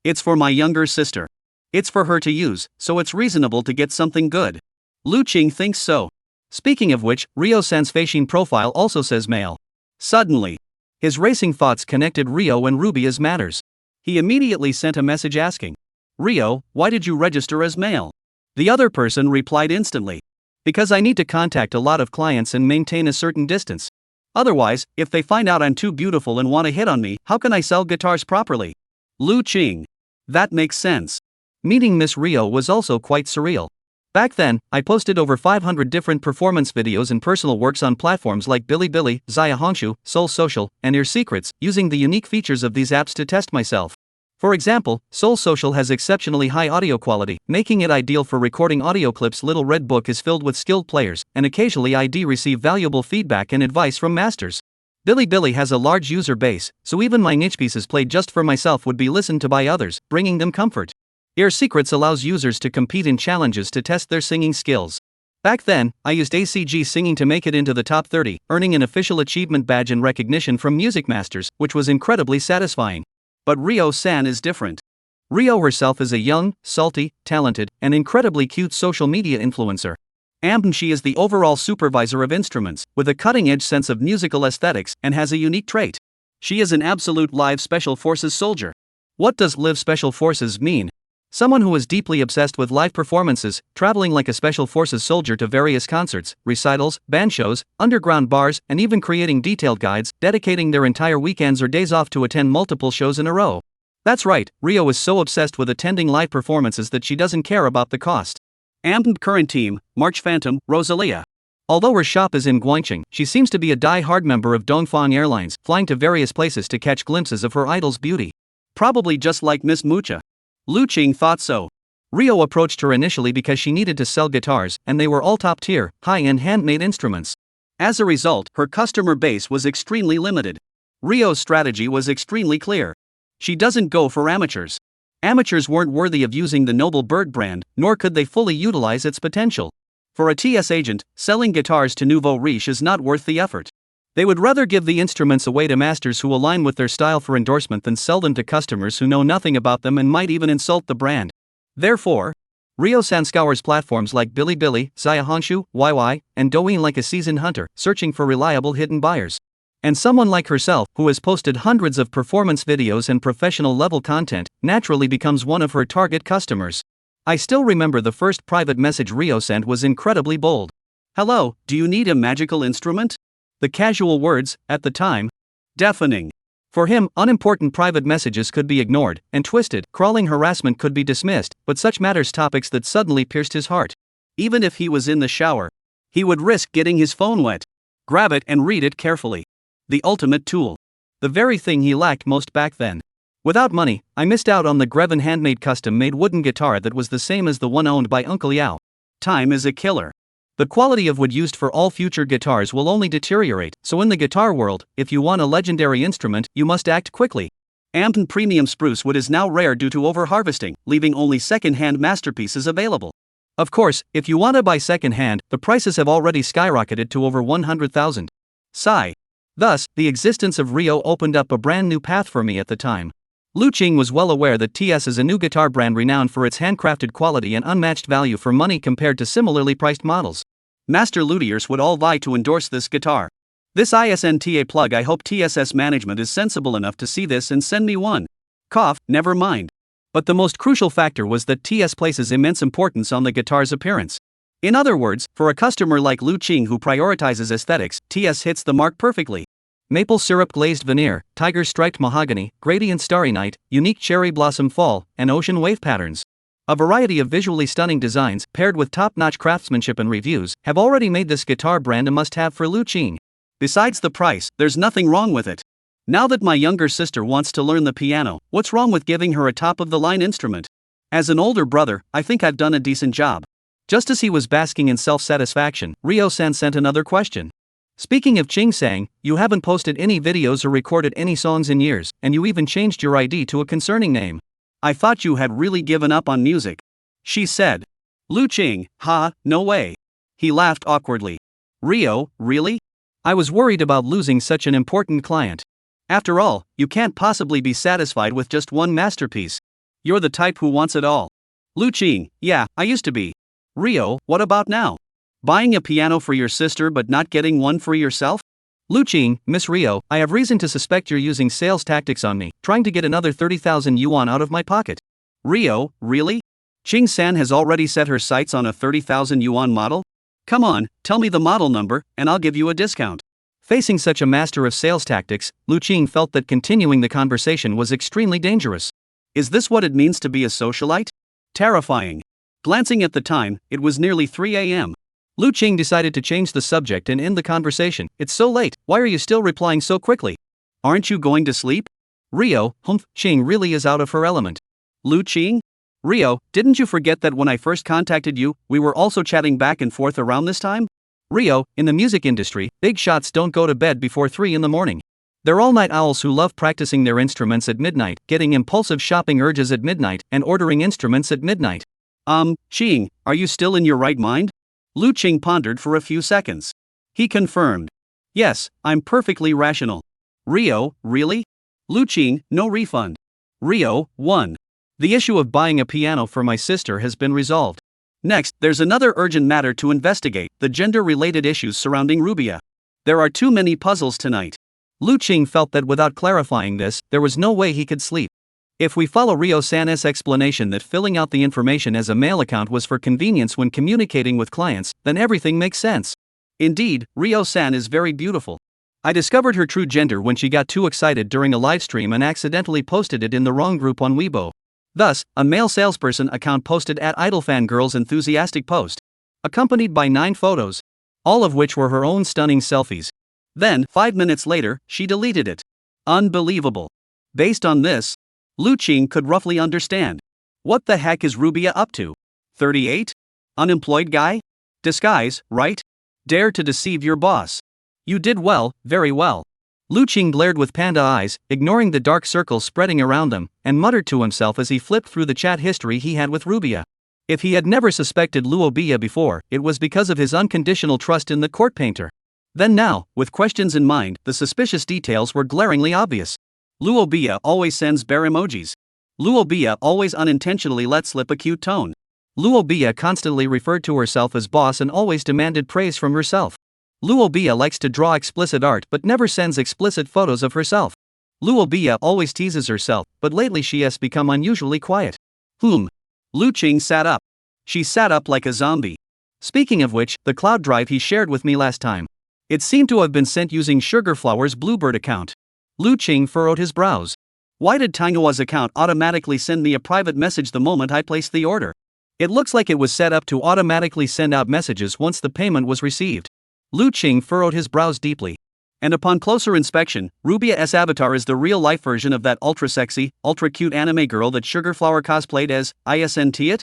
It's for my younger sister. It's for her to use, so it's reasonable to get something good. Lu Qing thinks so. Speaking of which, Rio-san's Feishin profile also says male. Suddenly, his racing thoughts connected Rio and Rubia's matters. He immediately sent a message asking, "Rio, why did you register as male?" The other person replied instantly, "Because I need to contact a lot of clients and maintain a certain distance. Otherwise, if they find out I'm too beautiful and want to hit on me, how can I sell guitars properly?" Lu Qing. That makes sense. Meeting Miss Rio was also quite surreal. Back then, I posted over 500 different performance videos and personal works on platforms like Bilibili, Zaya Hongshu, Soul Social, and Ear Secrets, using the unique features of these apps to test myself. For example, Soul Social has exceptionally high audio quality, making it ideal for recording audio clips. Little Red Book is filled with skilled players, and occasionally I receive valuable feedback and advice from masters. Bilibili has a large user base, so even my niche pieces played just for myself would be listened to by others, bringing them comfort. Ear Secrets allows users to compete in challenges to test their singing skills. Back then, I used ACG singing to make it into the top 30, earning an official achievement badge and recognition from Music Masters, which was incredibly satisfying. But Rio-san is different. Rio herself is a young, salty, talented, and incredibly cute social media influencer. And she is the overall supervisor of instruments, with a cutting-edge sense of musical aesthetics, and has a unique trait. She is an absolute live Special Forces soldier. What does live Special Forces mean? Someone who is deeply obsessed with live performances, traveling like a Special Forces soldier to various concerts, recitals, band shows, underground bars, and even creating detailed guides, dedicating their entire weekends or days off to attend multiple shows in a row. That's right, Rio is so obsessed with attending live performances that she doesn't care about the cost. And current team, March Phantom, Rosalia. Although her shop is in Guangcheng, she seems to be a die-hard member of Dongfang Airlines, flying to various places to catch glimpses of her idol's beauty. Probably just like Miss Mucha. Lu Qing thought so. Rio approached her initially because she needed to sell guitars, and they were all top-tier, high-end handmade instruments. As a result, her customer base was extremely limited. Rio's strategy was extremely clear. She doesn't go for amateurs. Amateurs weren't worthy of using the Noble Bird brand, nor could they fully utilize its potential. For a TS agent, selling guitars to nouveau riche is not worth the effort. They would rather give the instruments away to masters who align with their style for endorsement than sell them to customers who know nothing about them and might even insult the brand. Therefore, Rio-san scours platforms like Bilibili, Xiaohongshu, YY, and Douyin like a seasoned hunter, searching for reliable hidden buyers. And someone like herself, who has posted hundreds of performance videos and professional-level content, naturally becomes one of her target customers. I still remember the first private message Rio sent was incredibly bold. "Hello, do you need a magical instrument?" The casual words, at the time, deafening. For him, unimportant private messages could be ignored, and twisted, crawling harassment could be dismissed, but such matters topics that suddenly pierced his heart. Even if he was in the shower, he would risk getting his phone wet. Grab it and read it carefully. The ultimate tool. The very thing he lacked most back then. Without money, I missed out on the Greven handmade custom-made wooden guitar that was the same as the one owned by Uncle Yao. Time is a killer. The quality of wood used for all future guitars will only deteriorate, so in the guitar world, if you want a legendary instrument, you must act quickly. Amton premium spruce wood is now rare due to over-harvesting, leaving only second-hand masterpieces available. Of course, if you want to buy second-hand, the prices have already skyrocketed to over 100,000. Sigh. Thus, the existence of Rio opened up a brand new path for me at the time. Lu Qing was well aware that TS is a new guitar brand renowned for its handcrafted quality and unmatched value for money compared to similarly priced models. Master luthiers would all vie to endorse this guitar. This ISNTA plug. I hope TSS management is sensible enough to see this and send me one. Cough, never mind. But the most crucial factor was that TS places immense importance on the guitar's appearance. In other words, for a customer like Lu Qing who prioritizes aesthetics, TS hits the mark perfectly. Maple syrup glazed veneer, tiger striped mahogany, gradient starry night, unique cherry blossom fall, and ocean wave patterns. A variety of visually stunning designs, paired with top-notch craftsmanship and reviews, have already made this guitar brand a must-have for Lu Qing. Besides the price, there's nothing wrong with it. Now that my younger sister wants to learn the piano, what's wrong with giving her a top-of-the-line instrument? As an older brother, I think I've done a decent job. Just as he was basking in self-satisfaction, Rio-san sent another question. Speaking of Qing-sang, you haven't posted any videos or recorded any songs in years, and you even changed your ID to a concerning name. I thought you had really given up on music, she said. Lu Qing, no way. He laughed awkwardly. Rio, really? I was worried about losing such an important client. After all, you can't possibly be satisfied with just one masterpiece. You're the type who wants it all. Lu Qing, yeah, I used to be. Rio, what about now? Buying a piano for your sister but not getting one for yourself? Lu Qing, Miss Rio, I have reason to suspect you're using sales tactics on me, trying to get another 30,000 yuan out of my pocket. Rio, really? Qing-san has already set her sights on a 30,000 yuan model? Come on, tell me the model number, and I'll give you a discount. Facing such a master of sales tactics, Lu Qing felt that continuing the conversation was extremely dangerous. Is this what it means to be a socialite? Terrifying. Glancing at the time, it was nearly 3 a.m. Lu Qing decided to change the subject and end the conversation. It's so late, why are you still replying so quickly? Aren't you going to sleep? Rio, Qing really is out of her element. Lu Qing? Rio, didn't you forget that when I first contacted you, we were also chatting back and forth around this time? Rio, in the music industry, big shots don't go to bed before 3 in the morning. They're all-night owls who love practicing their instruments at midnight, getting impulsive shopping urges at midnight, and ordering instruments at midnight. Qing, are you still in your right mind? Lu Qing pondered for a few seconds. He confirmed. Yes, I'm perfectly rational. Rio, really? Lu Qing, no refund. Rio, 1. The issue of buying a piano for my sister has been resolved. Next, there's another urgent matter to investigate, the gender-related issues surrounding Rubia. There are too many puzzles tonight. Lu Qing felt that without clarifying this, there was no way he could sleep. If we follow Rio-san's explanation that filling out the information as a mail account was for convenience when communicating with clients, then everything makes sense. Indeed, Rio-san is very beautiful. I discovered her true gender when she got too excited during a livestream and accidentally posted it in the wrong group on Weibo. Thus, a male salesperson account posted at @idolfangirl's enthusiastic post, accompanied by 9 photos, all of which were her own stunning selfies. Then, 5 minutes later, she deleted it. Unbelievable. Based on this, Lu Qing could roughly understand. What the heck is Rubia up to? 38? Unemployed guy? Disguise, right? Dare to deceive your boss. You did well, very well. Lu Qing glared with panda eyes, ignoring the dark circles spreading around them, and muttered to himself as he flipped through the chat history he had with Rubia. If he had never suspected Luobia before, it was because of his unconditional trust in the court painter. Then now, with questions in mind, the suspicious details were glaringly obvious. Luobia always sends bear emojis. Luobia always unintentionally let slip a cute tone. Luobia constantly referred to herself as boss and always demanded praise from herself. Luobia likes to draw explicit art but never sends explicit photos of herself. Luobia always teases herself, but lately she has become unusually quiet. Lu Qing sat up. She sat up like a zombie. Speaking of which, the cloud drive he shared with me last time. It seemed to have been sent using Sugarflower's Bluebird account. Lu Qing furrowed his brows. Why did Tanghwa's account automatically send me a private message the moment I placed the order? It looks like it was set up to automatically send out messages once the payment was received. Lu Qing furrowed his brows deeply. And upon closer inspection, Rubia's avatar is the real-life version of that ultra-sexy, ultra-cute anime girl that Sugarflower cosplayed as, isn't it?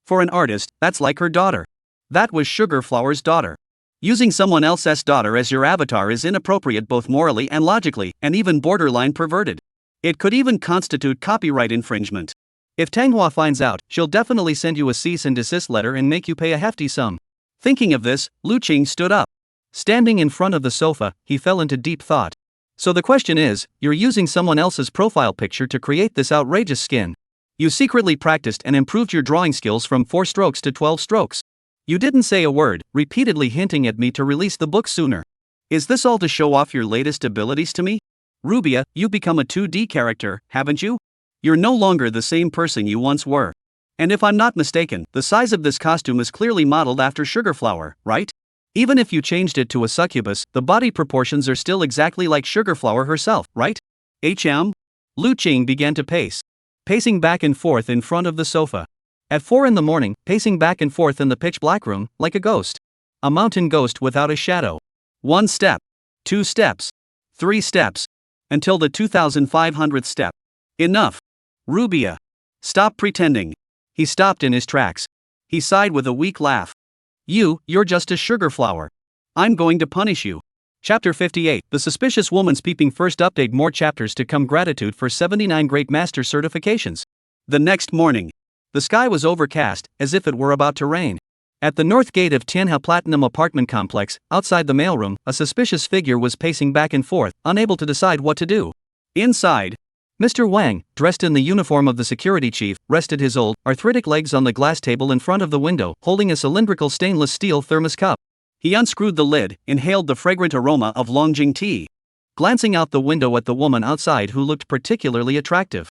For an artist, that's like her daughter. That was Sugarflower's daughter. Using someone else's daughter as your avatar is inappropriate both morally and logically, and even borderline perverted. It could even constitute copyright infringement. If Tanghwa finds out, she'll definitely send you a cease and desist letter and make you pay a hefty sum. Thinking of this, Lu Qing stood up. Standing in front of the sofa, he fell into deep thought. So the question is, you're using someone else's profile picture to create this outrageous skin. You secretly practiced and improved your drawing skills from 4 strokes to 12 strokes. You didn't say a word, repeatedly hinting at me to release the book sooner. Is this all to show off your latest abilities to me? Rubia, you've become a 2D character, haven't you? You're no longer the same person you once were. And if I'm not mistaken, the size of this costume is clearly modeled after Sugarflower, right? Even if you changed it to a succubus, the body proportions are still exactly like Sugarflower herself, right? Lu Qing began to pace. Pacing back and forth in front of the sofa. At 4 in the morning, pacing back and forth in the pitch-black room, like a ghost. A mountain ghost without a shadow. 1 step. 2 steps. 3 steps. Until the 2,500th step. Enough. Rubia. Stop pretending. He stopped in his tracks. He sighed with a weak laugh. You're just a Sugarflower. I'm going to punish you. Chapter 58, The Suspicious Woman's Peeping First update. More chapters to come. Gratitude for 79 Great Master certifications. The next morning. The sky was overcast, as if it were about to rain. At the north gate of Tianhe Platinum apartment complex, outside the mailroom, a suspicious figure was pacing back and forth, unable to decide what to do. Inside, Mr. Wang, dressed in the uniform of the security chief, rested his old, arthritic legs on the glass table in front of the window, holding a cylindrical stainless steel thermos cup. He unscrewed the lid, inhaled the fragrant aroma of Longjing tea. Glancing out the window at the woman outside who looked particularly attractive.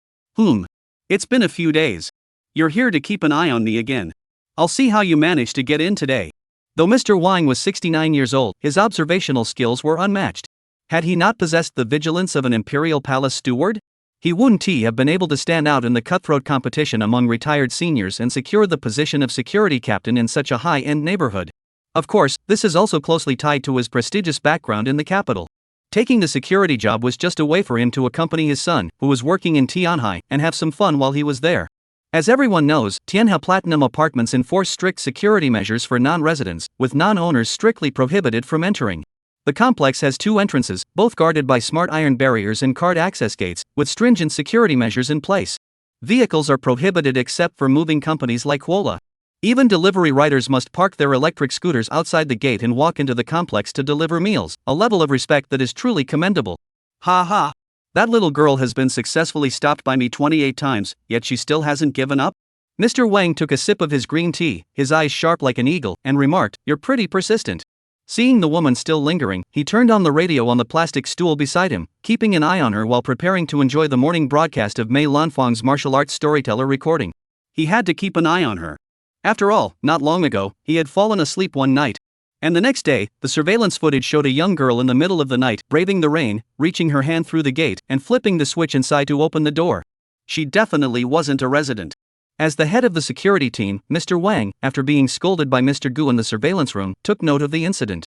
It's been a few days. You're here to keep an eye on me again. I'll see how you managed to get in today. Though Mr. Wang was 69 years old, his observational skills were unmatched. Had he not possessed the vigilance of an imperial palace steward? He wouldn't have been able to stand out in the cutthroat competition among retired seniors and secure the position of security captain in such a high-end neighborhood. Of course, this is also closely tied to his prestigious background in the capital. Taking the security job was just a way for him to accompany his son, who was working in Tianhe, and have some fun while he was there. As everyone knows, Tianhe Platinum Apartments enforce strict security measures for non-residents, with non-owners strictly prohibited from entering. The complex has 2 entrances, both guarded by smart iron barriers and card access gates, with stringent security measures in place. Vehicles are prohibited except for moving companies like Wola. Even delivery riders must park their electric scooters outside the gate and walk into the complex to deliver meals, a level of respect that is truly commendable. Ha ha! That little girl has been successfully stopped by me 28 times, yet she still hasn't given up? Mr. Wang took a sip of his green tea, his eyes sharp like an eagle, and remarked, "You're pretty persistent." Seeing the woman still lingering, he turned on the radio on the plastic stool beside him, keeping an eye on her while preparing to enjoy the morning broadcast of Mei Lanfang's martial arts storyteller recording. He had to keep an eye on her. After all, not long ago, he had fallen asleep one night. And the next day, the surveillance footage showed a young girl in the middle of the night, braving the rain, reaching her hand through the gate, and flipping the switch inside to open the door. She definitely wasn't a resident. As the head of the security team, Mr. Wang, after being scolded by Mr. Gu in the surveillance room, took note of the incident.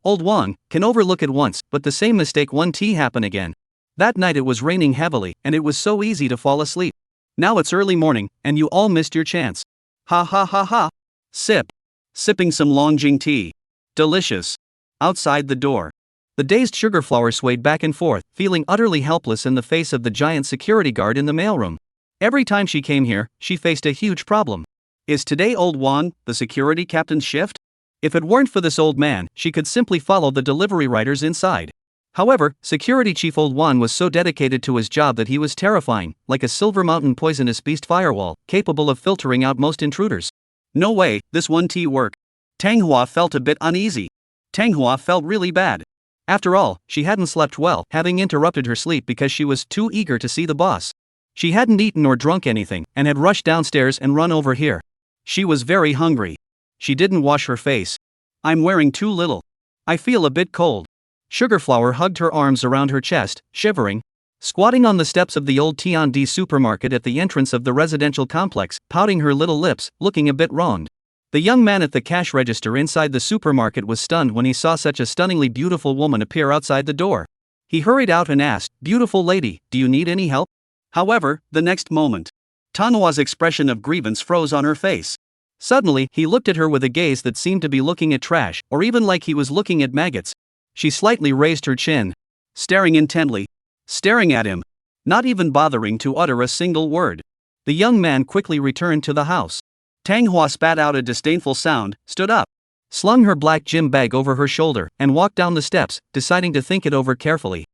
Old Wang, can overlook it once, but the same mistake won't happen again. That night it was raining heavily, and it was so easy to fall asleep. Now it's early morning, and you all missed your chance. Ha ha ha ha. Sip. Sipping some Longjing tea. Delicious. Outside the door, the dazed Sugarflower swayed back and forth, feeling utterly helpless in the face of the giant security guard in the mailroom. Every time she came here, she faced a huge problem. Is today Old Wan, the security captain's shift? If it weren't for this old man, she could simply follow the delivery riders inside. However, Security Chief Old Wan was so dedicated to his job that he was terrifying, like a Silver Mountain poisonous beast firewall, capable of filtering out most intruders. No way, this won't work. Tanghua felt a bit uneasy. Tanghua felt really bad. After all, she hadn't slept well, having interrupted her sleep because she was too eager to see the boss. She hadn't eaten or drunk anything, and had rushed downstairs and run over here. She was very hungry. She didn't wash her face. I'm wearing too little. I feel a bit cold. Sugarflower hugged her arms around her chest, shivering. Squatting on the steps of the old Tiandi supermarket at the entrance of the residential complex, pouting her little lips, looking a bit wronged. The young man at the cash register inside the supermarket was stunned when he saw such a stunningly beautiful woman appear outside the door. He hurried out and asked, "Beautiful lady, do you need any help?" However, the next moment, Tanhua's expression of grievance froze on her face. Suddenly, he looked at her with a gaze that seemed to be looking at trash, or even like he was looking at maggots. She slightly raised her chin, staring intently. Staring at him. Not even bothering to utter a single word. The young man quickly returned to the house. Tanghua spat out a disdainful sound, stood up, slung her black gym bag over her shoulder, and walked down the steps, deciding to think it over carefully.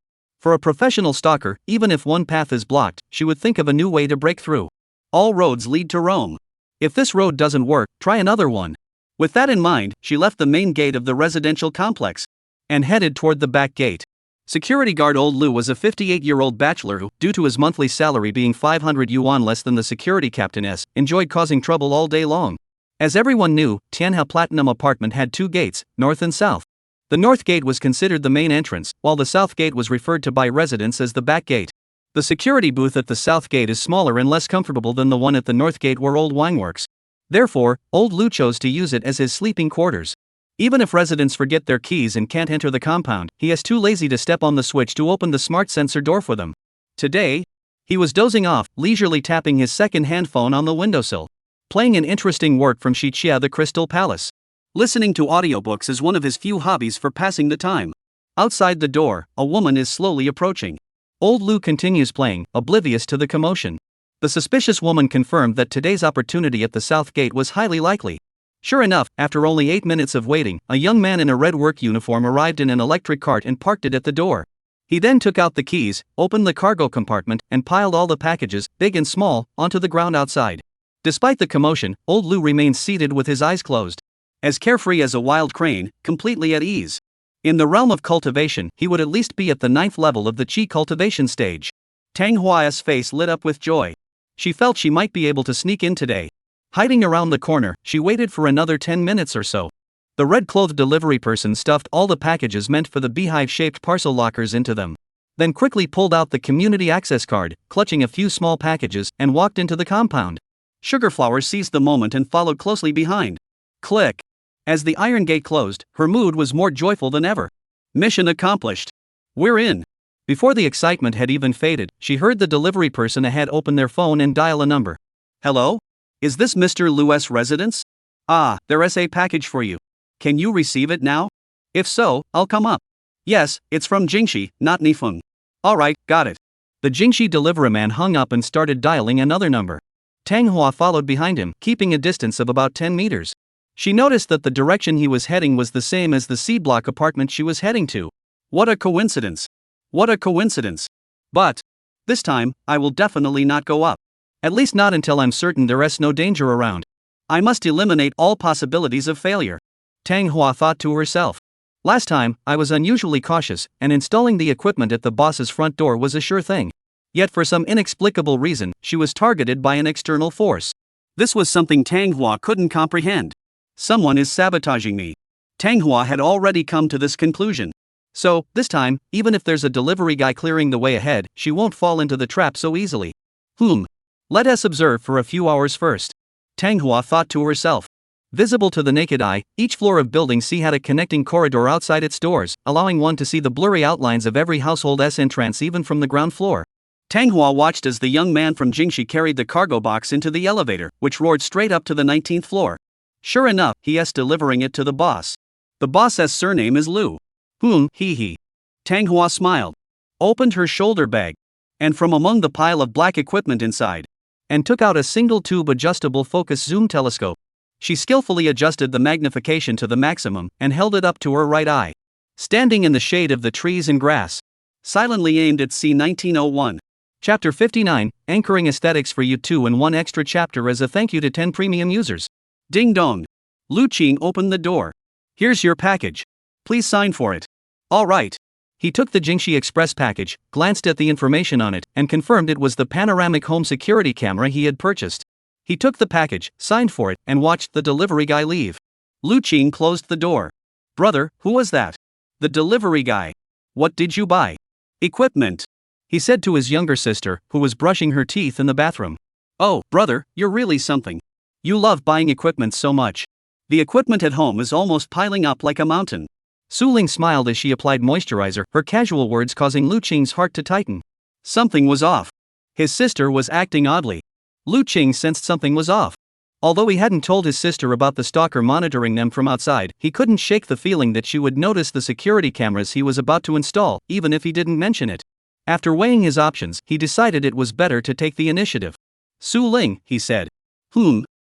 For a professional stalker, even if one path is blocked, she would think of a new way to break through. All roads lead to Rome. If this road doesn't work, try another one. With that in mind, she left the main gate of the residential complex and headed toward the back gate. Security guard Old Lu was a 58-year-old bachelor who, due to his monthly salary being 500 yuan less than the security captainess, enjoyed causing trouble all day long. As everyone knew, Tianhe Platinum apartment had two gates, north and south. The north gate was considered the main entrance, while the south gate was referred to by residents as the back gate. The security booth at the south gate is smaller and less comfortable than the one at the north gate where Old Wang works. Therefore, Old Lu chose to use it as his sleeping quarters. Even if residents forget their keys and can't enter the compound, he is too lazy to step on the switch to open the smart sensor door for them. Today, he was dozing off, leisurely tapping his second-hand phone on the windowsill, playing an interesting work from Shichia the Crystal Palace. Listening to audiobooks is one of his few hobbies for passing the time. Outside the door, a woman is slowly approaching. Old Lu continues playing, oblivious to the commotion. The suspicious woman confirmed that today's opportunity at the south gate was highly likely. Sure enough, after only 8 minutes of waiting, a young man in a red work uniform arrived in an electric cart and parked it at the door. He then took out the keys, opened the cargo compartment, and piled all the packages, big and small, onto the ground outside. Despite the commotion, Old Lu remained seated with his eyes closed. As carefree as a wild crane, completely at ease. In the realm of cultivation, he would at least be at the 9th level of the Qi cultivation stage. Tang Hua's face lit up with joy. She felt she might be able to sneak in today. Hiding around the corner, she waited for another 10 minutes or so. The red-clothed delivery person stuffed all the packages meant for the beehive-shaped parcel lockers into them. Then quickly pulled out the community access card, clutching a few small packages, and walked into the compound. Sugarflower seized the moment and followed closely behind. Click. As the iron gate closed, her mood was more joyful than ever. Mission accomplished. We're in. Before the excitement had even faded, she heard the delivery person ahead open their phone and dial a number. Hello? Is this Mr. Lu's residence? Ah, there's a package for you. Can you receive it now? If so, I'll come up. Yes, it's from Jingxi, not Nifeng. Alright, got it. The Jingxi delivery man hung up and started dialing another number. Tang Hua followed behind him, keeping a distance of about 10 meters. She noticed that the direction he was heading was the same as the C-block apartment she was heading to. What a coincidence. What a coincidence. But this time, I will definitely not go up. At least not until I'm certain there's no danger around. I must eliminate all possibilities of failure. Tang Hua thought to herself. Last time, I was unusually cautious, and installing the equipment at the boss's front door was a sure thing. Yet for some inexplicable reason, she was targeted by an external force. This was something Tang Hua couldn't comprehend. Someone is sabotaging me. Tang Hua had already come to this conclusion. So, this time, even if there's a delivery guy clearing the way ahead, she won't fall into the trap so easily. Let us observe for a few hours first. Tang Hua thought to herself. Visible to the naked eye, each floor of building C had a connecting corridor outside its doors, allowing one to see the blurry outlines of every household's entrance even from the ground floor. Tang Hua watched as the young man from Jingxi carried the cargo box into the elevator, which roared straight up to the 19th floor. Sure enough, he's delivering it to the boss. The boss's surname is Lu. Hee. Tang Hua smiled, opened her shoulder bag, and from among the pile of black equipment inside, and took out a single-tube adjustable focus zoom telescope. She skillfully adjusted the magnification to the maximum and held it up to her right eye. Standing in the shade of the trees and grass, silently aimed at C-1901. Chapter 59, Anchoring Aesthetics for You 2 and 1 extra chapter as a thank you to 10 premium users. Ding dong. Lu Qing opened the door. Here's your package. Please sign for it. All right. He took the Jingxi Express package, glanced at the information on it, and confirmed it was the panoramic home security camera he had purchased. He took the package, signed for it, and watched the delivery guy leave. Lu Qing closed the door. Brother, who was that? The delivery guy. What did you buy? Equipment. He said to his younger sister, who was brushing her teeth in the bathroom. Oh, brother, you're really something. You love buying equipment so much. The equipment at home is almost piling up like a mountain. Su Ling smiled as she applied moisturizer, her casual words causing Lu Qing's heart to tighten. Something was off. His sister was acting oddly. Lu Qing sensed something was off. Although he hadn't told his sister about the stalker monitoring them from outside, he couldn't shake the feeling that she would notice the security cameras he was about to install, even if he didn't mention it. After weighing his options, he decided it was better to take the initiative. Su Ling, he said.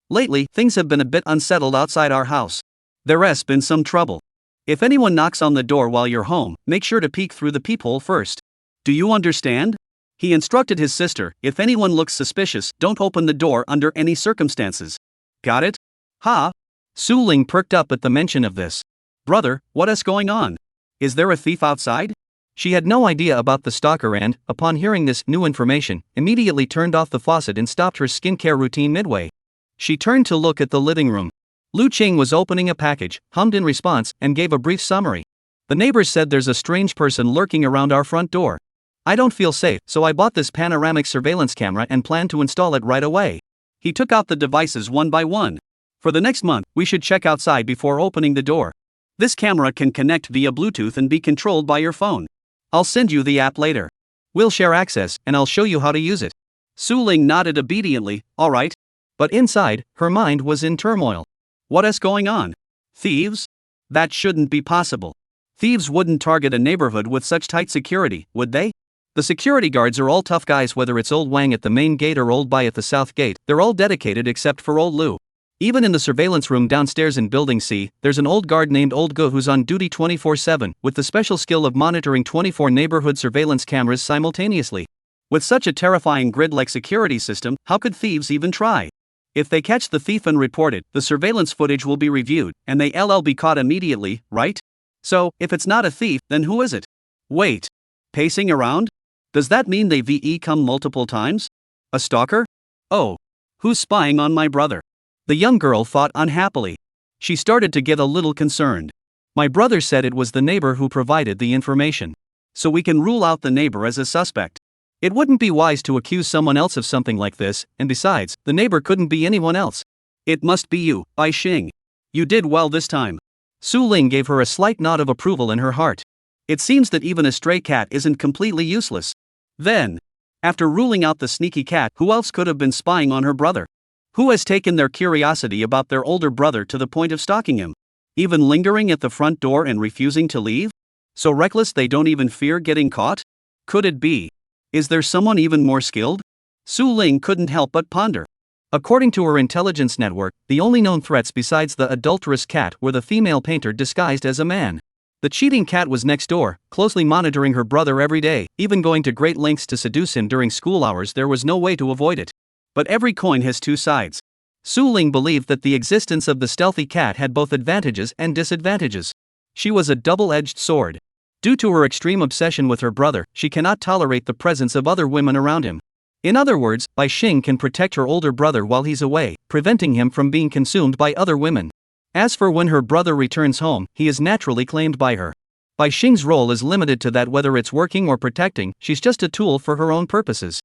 Lately, things have been a bit unsettled outside our house. There's been some trouble. If anyone knocks on the door while you're home, make sure to peek through the peephole first. Do you understand? He instructed his sister, if anyone looks suspicious, don't open the door under any circumstances. Got it? Ha! Su Ling perked up at the mention of this. Brother, what's going on? Is there a thief outside? She had no idea about the stalker and, upon hearing this new information, immediately turned off the faucet and stopped her skincare routine midway. She turned to look at the living room. Lu Qing was opening a package, hummed in response, and gave a brief summary. The neighbors said there's a strange person lurking around our front door. I don't feel safe, so I bought this panoramic surveillance camera and plan to install it right away. He took out the devices one by one. For the next month, we should check outside before opening the door. This camera can connect via Bluetooth and be controlled by your phone. I'll send you the app later. We'll share access, and I'll show you how to use it. Su Ling nodded obediently, all right. But inside, her mind was in turmoil. What's going on? Thieves? That shouldn't be possible. Thieves wouldn't target a neighborhood with such tight security, would they? The security guards are all tough guys, whether it's old Wang at the main gate or old Bai at the south gate, they're all dedicated except for old Lu. Even in the surveillance room downstairs in Building C, there's an old guard named Old Gu who's on duty 24/7, with the special skill of monitoring 24 neighborhood surveillance cameras simultaneously. With such a terrifying grid-like security system, how could thieves even try? If they catch the thief and report it, the surveillance footage will be reviewed, and they'll be caught immediately, right? So, if it's not a thief, then who is it? Wait. Pacing around? Does that mean they've come multiple times? A stalker? Oh. Who's spying on my brother? The young girl thought unhappily. She started to get a little concerned. My brother said it was the neighbor who provided the information. So we can rule out the neighbor as a suspect. It wouldn't be wise to accuse someone else of something like this, and besides, the neighbor couldn't be anyone else. It must be you, Bai Xing. You did well this time. Su Ling gave her a slight nod of approval in her heart. It seems that even a stray cat isn't completely useless. Then, after ruling out the sneaky cat, who else could have been spying on her brother? Who has taken their curiosity about their older brother to the point of stalking him? Even lingering at the front door and refusing to leave? So reckless they don't even fear getting caught? Could it be? Is there someone even more skilled? Su Ling couldn't help but ponder. According to her intelligence network, the only known threats besides the adulterous cat were the female painter disguised as a man. The cheating cat was next door, closely monitoring her brother every day, even going to great lengths to seduce him during school hours. There was no way to avoid it. But every coin has two sides. Su Ling believed that the existence of the stealthy cat had both advantages and disadvantages. She was a double-edged sword. Due to her extreme obsession with her brother, she cannot tolerate the presence of other women around him. In other words, Bai Xing can protect her older brother while he's away, preventing him from being consumed by other women. As for when her brother returns home, he is naturally claimed by her. Bai Xing's role is limited to that, whether it's working or protecting, she's just a tool for her own purposes.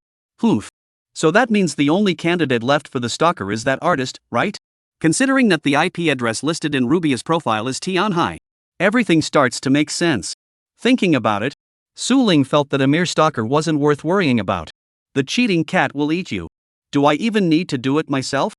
So that means the only candidate left for the stalker is that artist, right? Considering that the IP address listed in Rubia's profile is Tianhai, everything starts to make sense. Thinking about it, Su Ling felt that a mere stalker wasn't worth worrying about. The cheating cat will eat you. Do I even need to do it myself?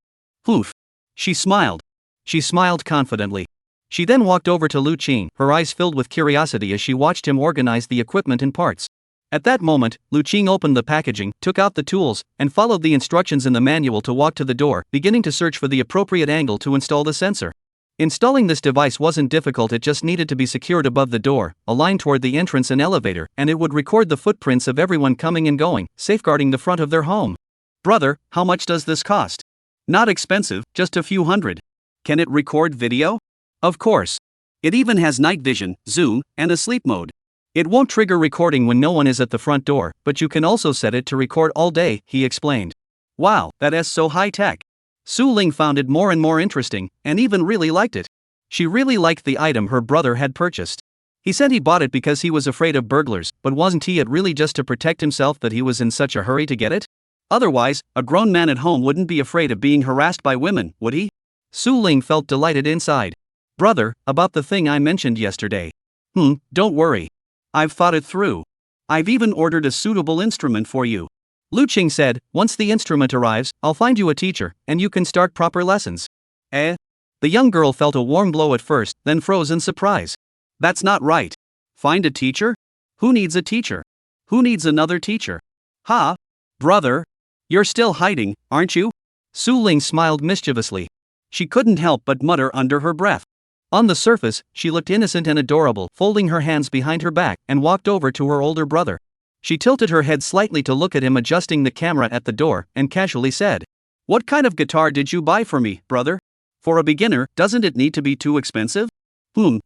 Oof. She smiled. She smiled confidently. She then walked over to Lu Qing, her eyes filled with curiosity as she watched him organize the equipment and parts. At that moment, Lu Qing opened the packaging, took out the tools, and followed the instructions in the manual to walk to the door, beginning to search for the appropriate angle to install the sensor. Installing this device wasn't difficult, it just needed to be secured above the door, aligned toward the entrance and elevator, and it would record the footprints of everyone coming and going, safeguarding the front of their home. Brother, how much does this cost? Not expensive, just a few hundred. Can it record video? Of course. It even has night vision, zoom, and a sleep mode. It won't trigger recording when no one is at the front door, but you can also set it to record all day, he explained. Wow, that is so high-tech. Su Ling found it more and more interesting, and even really liked it. She really liked the item her brother had purchased. He said he bought it because he was afraid of burglars, but wasn't it really just to protect himself that he was in such a hurry to get it? Otherwise, a grown man at home wouldn't be afraid of being harassed by women, would he? Su Ling felt delighted inside. Brother, about the thing I mentioned yesterday. Don't worry. I've thought it through. I've even ordered a suitable instrument for you. Lu Qing said, once the instrument arrives, I'll find you a teacher, and you can start proper lessons. Eh? The young girl felt a warm glow at first, then froze in surprise. That's not right. Find a teacher? Who needs a teacher? Who needs another teacher? Ha? Brother? You're still hiding, aren't you? Su Ling smiled mischievously. She couldn't help but mutter under her breath. On the surface, she looked innocent and adorable, folding her hands behind her back, and walked over to her older brother. She tilted her head slightly to look at him adjusting the camera at the door, and casually said, What kind of guitar did you buy for me, brother? For a beginner, doesn't it need to be too expensive?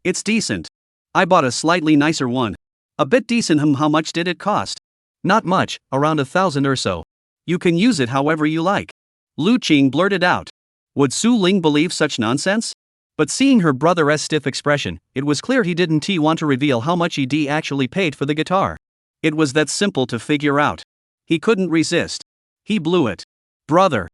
It's decent. I bought a slightly nicer one. A bit decent. How much did it cost? Not much, around 1,000 or so. You can use it however you like. Lu Qing blurted out. Would Su Ling believe such nonsense? But seeing her brother's stiff expression, it was clear he didn't want to reveal how much he actually paid for the guitar. It was that simple to figure out. He couldn't resist. He blew it. Brother.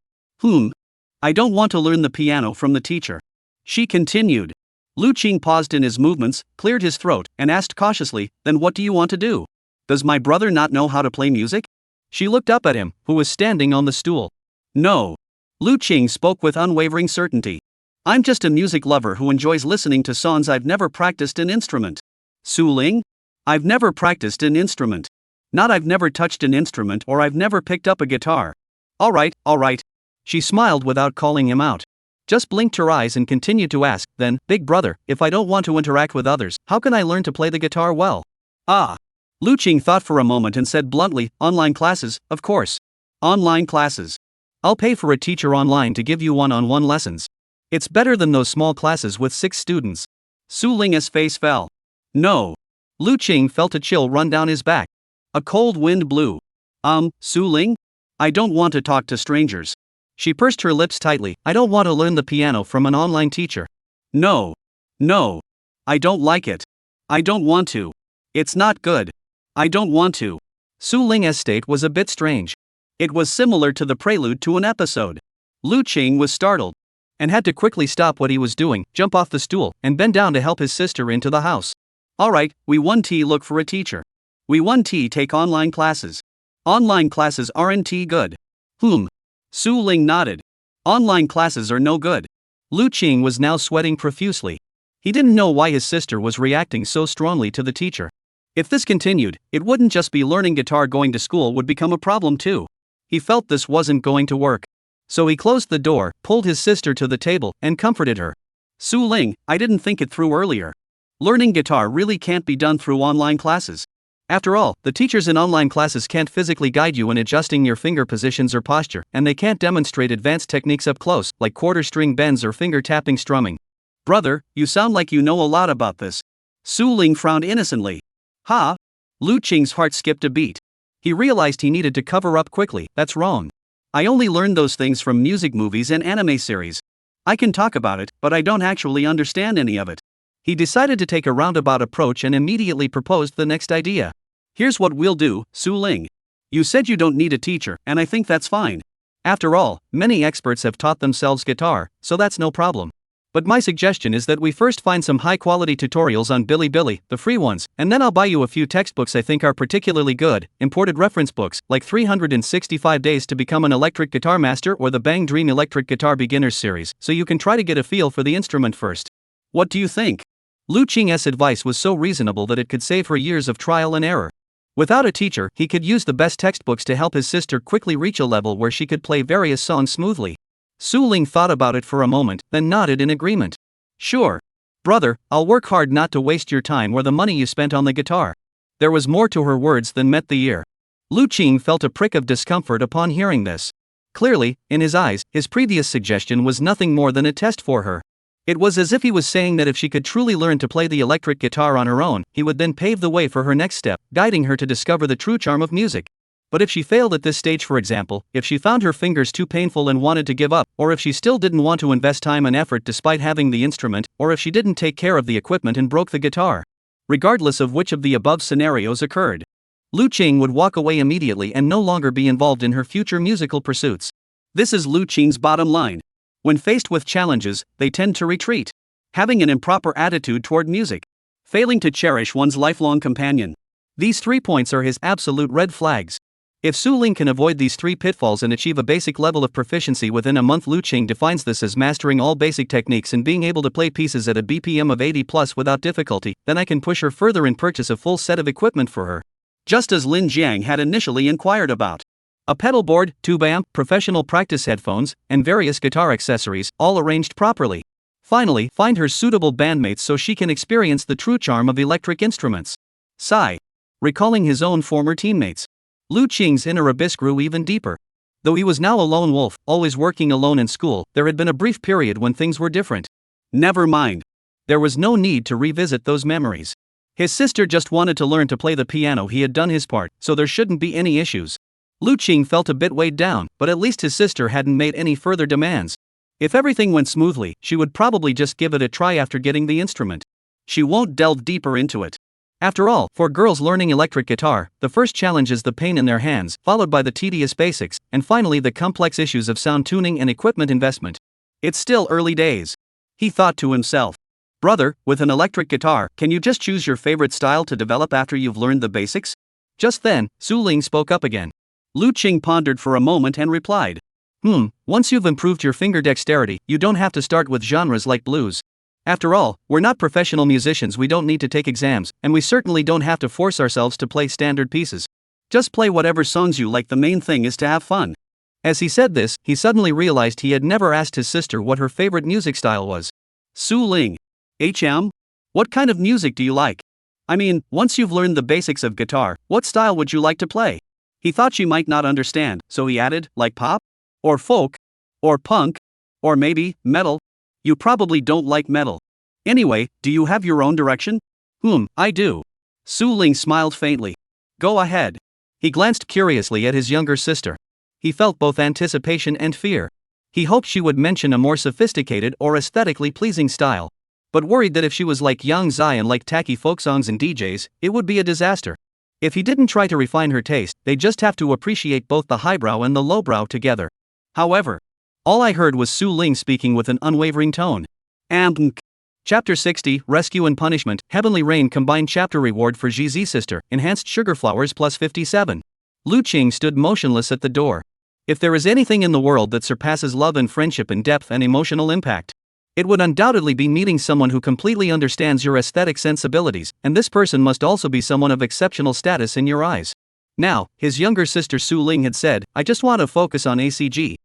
I don't want to learn the piano from the teacher. She continued. Lu Qing paused in his movements, cleared his throat, and asked cautiously, Then what do you want to do? Does my brother not know how to play music? She looked up at him, who was standing on the stool. No. Lu Qing spoke with unwavering certainty. I'm just a music lover who enjoys listening to songs. I've never practiced an instrument. Su Ling? I've never practiced an instrument. Not I've never touched an instrument or I've never picked up a guitar. All right. She smiled without calling him out. Just blinked her eyes and continued to ask, Then, big brother, if I don't want to interact with others, how can I learn to play the guitar well? Lu Qing thought for a moment and said bluntly, Online classes, of course. Online classes. I'll pay for a teacher online to give you one-on-one lessons. It's better than those small classes with 6 students. Su Ling's face fell. No. Lu Qing felt a chill run down his back. A cold wind blew. Su Ling? I don't want to talk to strangers. She pursed her lips tightly. I don't want to learn the piano from an online teacher. No. I don't like it. I don't want to. It's not good. I don't want to. Su Ling's state was a bit strange. It was similar to the prelude to an episode. Lu Qing was startled. And had to quickly stop what he was doing, jump off the stool, and bend down to help his sister into the house. Alright, we want to look for a teacher. We want to take online classes. Online classes aren't good. Su Ling nodded. Online classes are no good. Lu Qing was now sweating profusely. He didn't know why his sister was reacting so strongly to the teacher. If this continued, it wouldn't just be learning guitar, going to school would become a problem too. He felt this wasn't going to work. So he closed the door, pulled his sister to the table, and comforted her. Su Ling, I didn't think it through earlier. Learning guitar really can't be done through online classes. After all, the teachers in online classes can't physically guide you in adjusting your finger positions or posture, and they can't demonstrate advanced techniques up close, like quarter string bends or finger tapping strumming. Brother, you sound like you know a lot about this. Su Ling frowned innocently. Lu Qing's heart skipped a beat. He realized he needed to cover up quickly. That's wrong. I only learned those things from music movies and anime series. I can talk about it, but I don't actually understand any of it. He decided to take a roundabout approach and immediately proposed the next idea. Here's what we'll do, Su Ling. You said you don't need a teacher, and I think that's fine. After all, many experts have taught themselves guitar, so that's no problem. But my suggestion is that we first find some high-quality tutorials on Bilibili, the free ones, and then I'll buy you a few textbooks I think are particularly good, imported reference books, like 365 Days to Become an Electric Guitar Master or the Bang Dream Electric Guitar Beginners series, so you can try to get a feel for the instrument first. What do you think? Lu Qing's advice was so reasonable that it could save her years of trial and error. Without a teacher, he could use the best textbooks to help his sister quickly reach a level where she could play various songs smoothly. Su Ling thought about it for a moment, then nodded in agreement. Sure. Brother, I'll work hard not to waste your time or the money you spent on the guitar. There was more to her words than met the ear. Lu Qing felt a prick of discomfort upon hearing this. Clearly, in his eyes, his previous suggestion was nothing more than a test for her. It was as if he was saying that if she could truly learn to play the electric guitar on her own, he would then pave the way for her next step, guiding her to discover the true charm of music. But if she failed at this stage, for example, if she found her fingers too painful and wanted to give up, or if she still didn't want to invest time and effort despite having the instrument, or if she didn't take care of the equipment and broke the guitar. Regardless of which of the above scenarios occurred, Lu Qing would walk away immediately and no longer be involved in her future musical pursuits. This is Lu Qing's bottom line. When faced with challenges, they tend to retreat. Having an improper attitude toward music. Failing to cherish one's lifelong companion. These 3 points are his absolute red flags. If Su Ling can avoid these 3 pitfalls and achieve a basic level of proficiency within a month, Lu Qing defines this as mastering all basic techniques and being able to play pieces at a BPM of 80 plus without difficulty, then I can push her further and purchase a full set of equipment for her. Just as Lin Jiang had initially inquired about. A pedal board, tube amp, professional practice headphones, and various guitar accessories, all arranged properly. Finally, find her suitable bandmates so she can experience the true charm of electric instruments. Sigh. Recalling his own former teammates. Lu Qing's inner abyss grew even deeper. Though he was now a lone wolf, always working alone in school, there had been a brief period when things were different. Never mind. There was no need to revisit those memories. His sister just wanted to learn to play the piano. He had done his part, so there shouldn't be any issues. Lu Qing felt a bit weighed down, but at least his sister hadn't made any further demands. If everything went smoothly, she would probably just give it a try after getting the instrument. She won't delve deeper into it. After all, for girls learning electric guitar, the first challenge is the pain in their hands, followed by the tedious basics, and finally the complex issues of sound tuning and equipment investment. It's still early days. He thought to himself. Brother, with an electric guitar, can you just choose your favorite style to develop after you've learned the basics? Just then, Su Ling spoke up again. Lu Qing pondered for a moment and replied. Once you've improved your finger dexterity, you don't have to start with genres like blues. After all, we're not professional musicians, we don't need to take exams, and we certainly don't have to force ourselves to play standard pieces. Just play whatever songs you like, the main thing is to have fun. As he said this, he suddenly realized he had never asked his sister what her favorite music style was. Su Ling. What kind of music do you like? I mean, once you've learned the basics of guitar, what style would you like to play? He thought she might not understand, so he added, like pop? Or folk? Or punk? Or maybe, metal? You probably don't like metal. Anyway, do you have your own direction? I do. Su Ling smiled faintly. Go ahead. He glanced curiously at his younger sister. He felt both anticipation and fear. He hoped she would mention a more sophisticated or aesthetically pleasing style. But worried that if she was like Yang Zai and liked tacky folk songs and DJs, it would be a disaster. If he didn't try to refine her taste, they'd just have to appreciate both the highbrow and the lowbrow together. However, all I heard was Su Ling speaking with an unwavering tone. Chapter 60, Rescue and Punishment, Heavenly Rain Combined Chapter Reward for Jizi Sister, Enhanced Sugar Flowers plus 57. Lu Qing stood motionless at the door. If there is anything in the world that surpasses love and friendship in depth and emotional impact, it would undoubtedly be meeting someone who completely understands your aesthetic sensibilities, and this person must also be someone of exceptional status in your eyes. Now, his younger sister Su Ling had said, I just want to focus on ACG.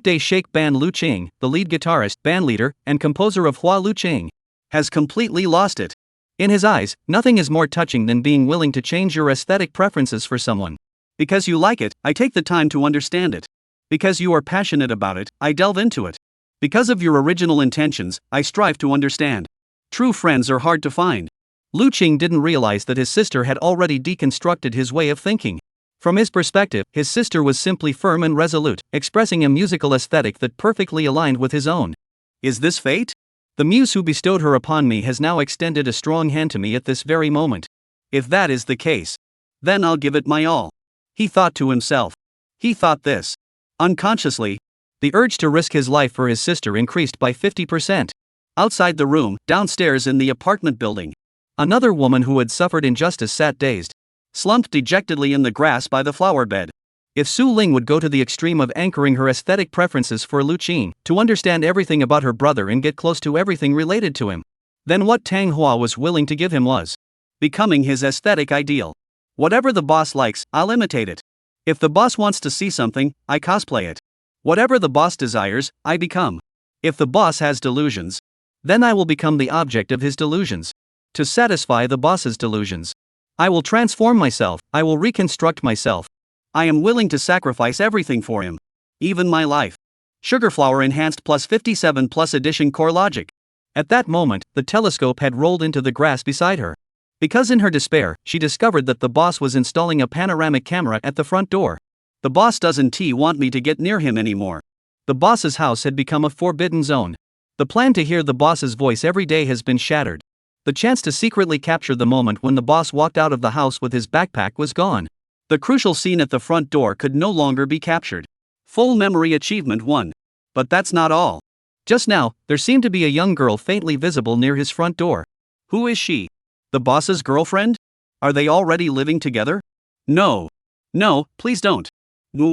Day Shake Band. Lu Qing, the lead guitarist, bandleader, and composer of Hua Lu Qing, has completely lost it. In his eyes, nothing is more touching than being willing to change your aesthetic preferences for someone. Because you like it, I take the time to understand it. Because you are passionate about it, I delve into it. Because of your original intentions, I strive to understand. True friends are hard to find. Lu Qing didn't realize that his sister had already deconstructed his way of thinking. From his perspective, his sister was simply firm and resolute, expressing a musical aesthetic that perfectly aligned with his own. Is this fate? The muse who bestowed her upon me has now extended a strong hand to me at this very moment. If that is the case, then I'll give it my all. He thought to himself. He thought this. Unconsciously, the urge to risk his life for his sister increased by 50%. Outside the room, downstairs in the apartment building, Another woman who had suffered injustice sat dazed, slumped dejectedly in the grass by the flower bed. If Su Ling would go to the extreme of anchoring her aesthetic preferences for Lu Qin to understand everything about her brother and get close to everything related to him, then what Tang Hua was willing to give him was becoming his aesthetic ideal. Whatever the boss likes, I'll imitate it. If the boss wants to see something, I cosplay it. Whatever the boss desires, I become. If the boss has delusions, then I will become the object of his delusions. To satisfy the boss's delusions, I will transform myself, I will reconstruct myself. I am willing to sacrifice everything for him. Even my life. Sugarflower Enhanced Plus 57 Plus Edition Core Logic. At that moment, the telescope had rolled into the grass beside her. Because in her despair, she discovered that the boss was installing a panoramic camera at the front door. The boss doesn't want me to get near him anymore. The boss's house had become a forbidden zone. The plan to hear the boss's voice every day has been shattered. The chance to secretly capture the moment when the boss walked out of the house with his backpack was gone. The crucial scene at the front door could no longer be captured. Full memory achievement 1. But that's not all. Just now, there seemed to be a young girl faintly visible near his front door. Who is she? The boss's girlfriend? Are they already living together? No. No, please don't. No.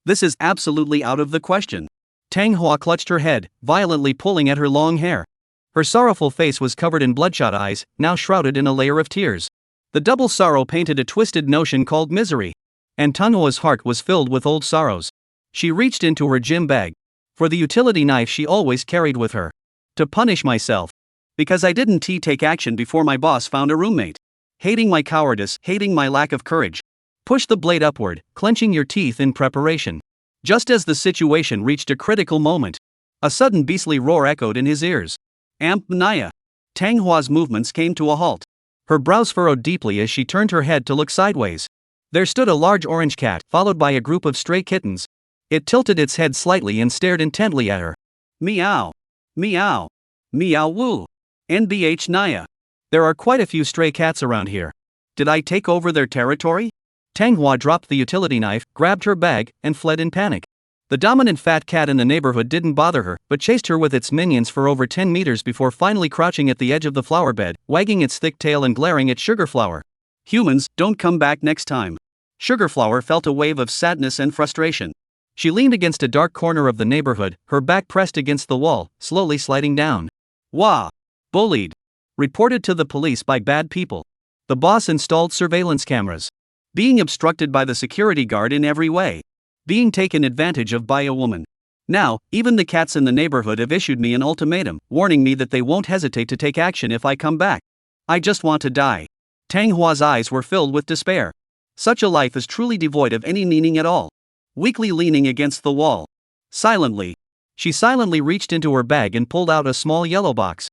This is absolutely out of the question. Tang Hua clutched her head, violently pulling at her long hair. Her sorrowful face was covered in bloodshot eyes, now shrouded in a layer of tears. The double sorrow painted a twisted notion called misery. And Tang Hua's heart was filled with old sorrows. She reached into her gym bag for the utility knife she always carried with her. To punish myself. Because I didn't take action before my boss found a roommate. Hating my cowardice, hating my lack of courage. Push the blade upward, clenching your teeth in preparation. Just as the situation reached a critical moment, a sudden beastly roar echoed in his ears. Naya. Tang Hua's movements came to a halt. Her brows furrowed deeply as she turned her head to look sideways. There stood a large orange cat, followed by a group of stray kittens. It tilted its head slightly and stared intently at her. Meow. Meow. Meow woo. NBH Naya. There are quite a few stray cats around here. Did I take over their territory? Tang Hua dropped the utility knife, grabbed her bag, and fled in panic. The dominant fat cat in the neighborhood didn't bother her, but chased her with its minions for over 10 meters before finally crouching at the edge of the flower bed, wagging its thick tail and glaring at Sugarflower. Humans, don't come back next time. Sugarflower felt a wave of sadness and frustration. She leaned against a dark corner of the neighborhood, her back pressed against the wall, slowly sliding down. Wah! Bullied. Reported to the police by bad people. The boss installed surveillance cameras. Being obstructed by the security guard in every way. Being taken advantage of by a woman. Now, even the cats in the neighborhood have issued me an ultimatum, warning me that they won't hesitate to take action if I come back. I just want to die. Tang Hua's eyes were filled with despair. Such a life is truly devoid of any meaning at all. Weakly leaning against the wall. She silently reached into her bag and pulled out a small yellow box.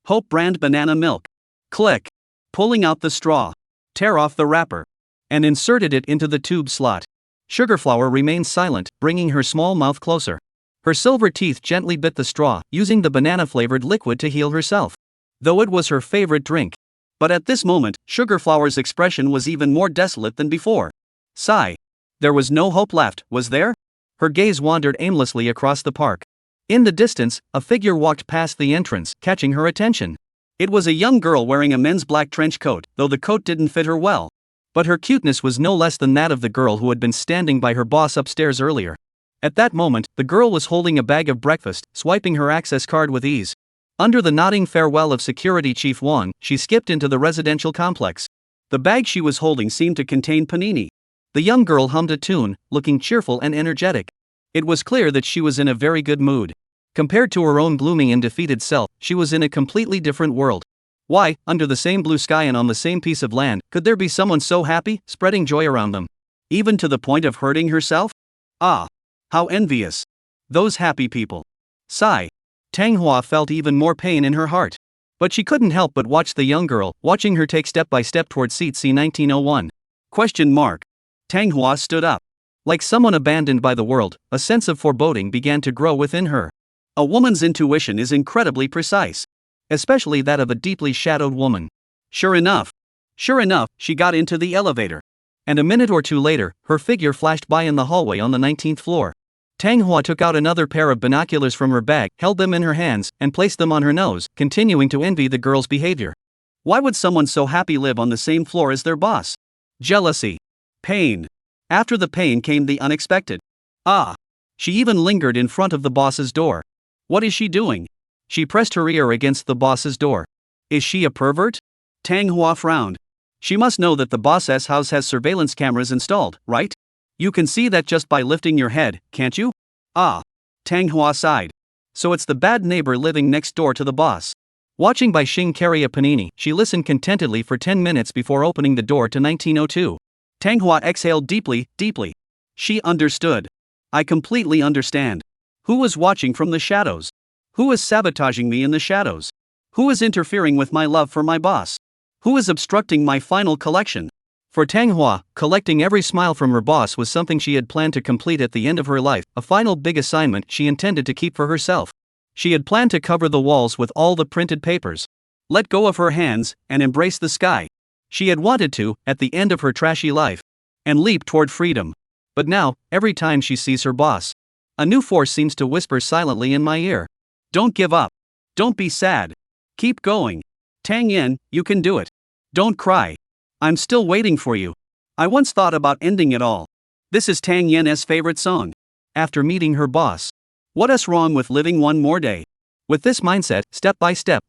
Hope brand banana milk. Click. Pulling out the straw. Tear off the wrapper. And inserted it into the tube slot. Sugarflower remained silent, bringing her small mouth closer. Her silver teeth gently bit the straw, using the banana-flavored liquid to heal herself. Though it was her favorite drink. But at this moment, Sugarflower's expression was even more desolate than before. Sigh. There was no hope left, was there? Her gaze wandered aimlessly across the park. In the distance, a figure walked past the entrance, catching her attention. It was a young girl wearing a men's black trench coat, though the coat didn't fit her well. But her cuteness was no less than that of the girl who had been standing by her boss upstairs earlier. At that moment, the girl was holding a bag of breakfast, swiping her access card with ease. Under the nodding farewell of Security Chief Wang, she skipped into the residential complex. The bag she was holding seemed to contain panini. The young girl hummed a tune, looking cheerful and energetic. It was clear that she was in a very good mood. Compared to her own gloomy and defeated self, she was in a completely different world. Why, under the same blue sky and on the same piece of land, could there be someone so happy, spreading joy around them? Even to the point of hurting herself? Ah! How envious! Those happy people. Sigh. Tang Hua felt even more pain in her heart. But she couldn't help but watch the young girl, watching her take step by step toward seat C1901. Tang Hua stood up. Like someone abandoned by the world, a sense of foreboding began to grow within her. A woman's intuition is incredibly precise. Especially that of a deeply shadowed woman. Sure enough, she got into the elevator. And a minute or two later, her figure flashed by in the hallway on the 19th floor. Tang Hua took out another pair of binoculars from her bag, held them in her hands, and placed them on her nose, continuing to envy the girl's behavior. Why would someone so happy live on the same floor as their boss? Jealousy. Pain. After the pain came the unexpected. Ah. She even lingered in front of the boss's door. What is she doing? She pressed her ear against the boss's door. Is she a pervert? Tang Hua frowned. She must know that the boss's house has surveillance cameras installed, right? You can see that just by lifting your head, can't you? Ah. Tang Hua sighed. So it's the bad neighbor living next door to the boss. Watching Bai Xing carry a panini, she listened contentedly for 10 minutes before opening the door to 1902. Tang Hua exhaled deeply, deeply. She understood. I completely understand. Who was watching from the shadows? Who is sabotaging me in the shadows? Who is interfering with my love for my boss? Who is obstructing my final collection? For Tang Hua, collecting every smile from her boss was something she had planned to complete at the end of her life, a final big assignment she intended to keep for herself. She had planned to cover the walls with all the printed papers. Let go of her hands, and embrace the sky. She had wanted to, at the end of her trashy life. And leap toward freedom. But now, every time she sees her boss, a new force seems to whisper silently in my ear. Don't give up. Don't be sad. Keep going. Tang Yin, you can do it. Don't cry. I'm still waiting for you. I once thought about ending it all. This is Tang Yin's favorite song. After meeting her boss. What's wrong with living one more day? With this mindset, step by step,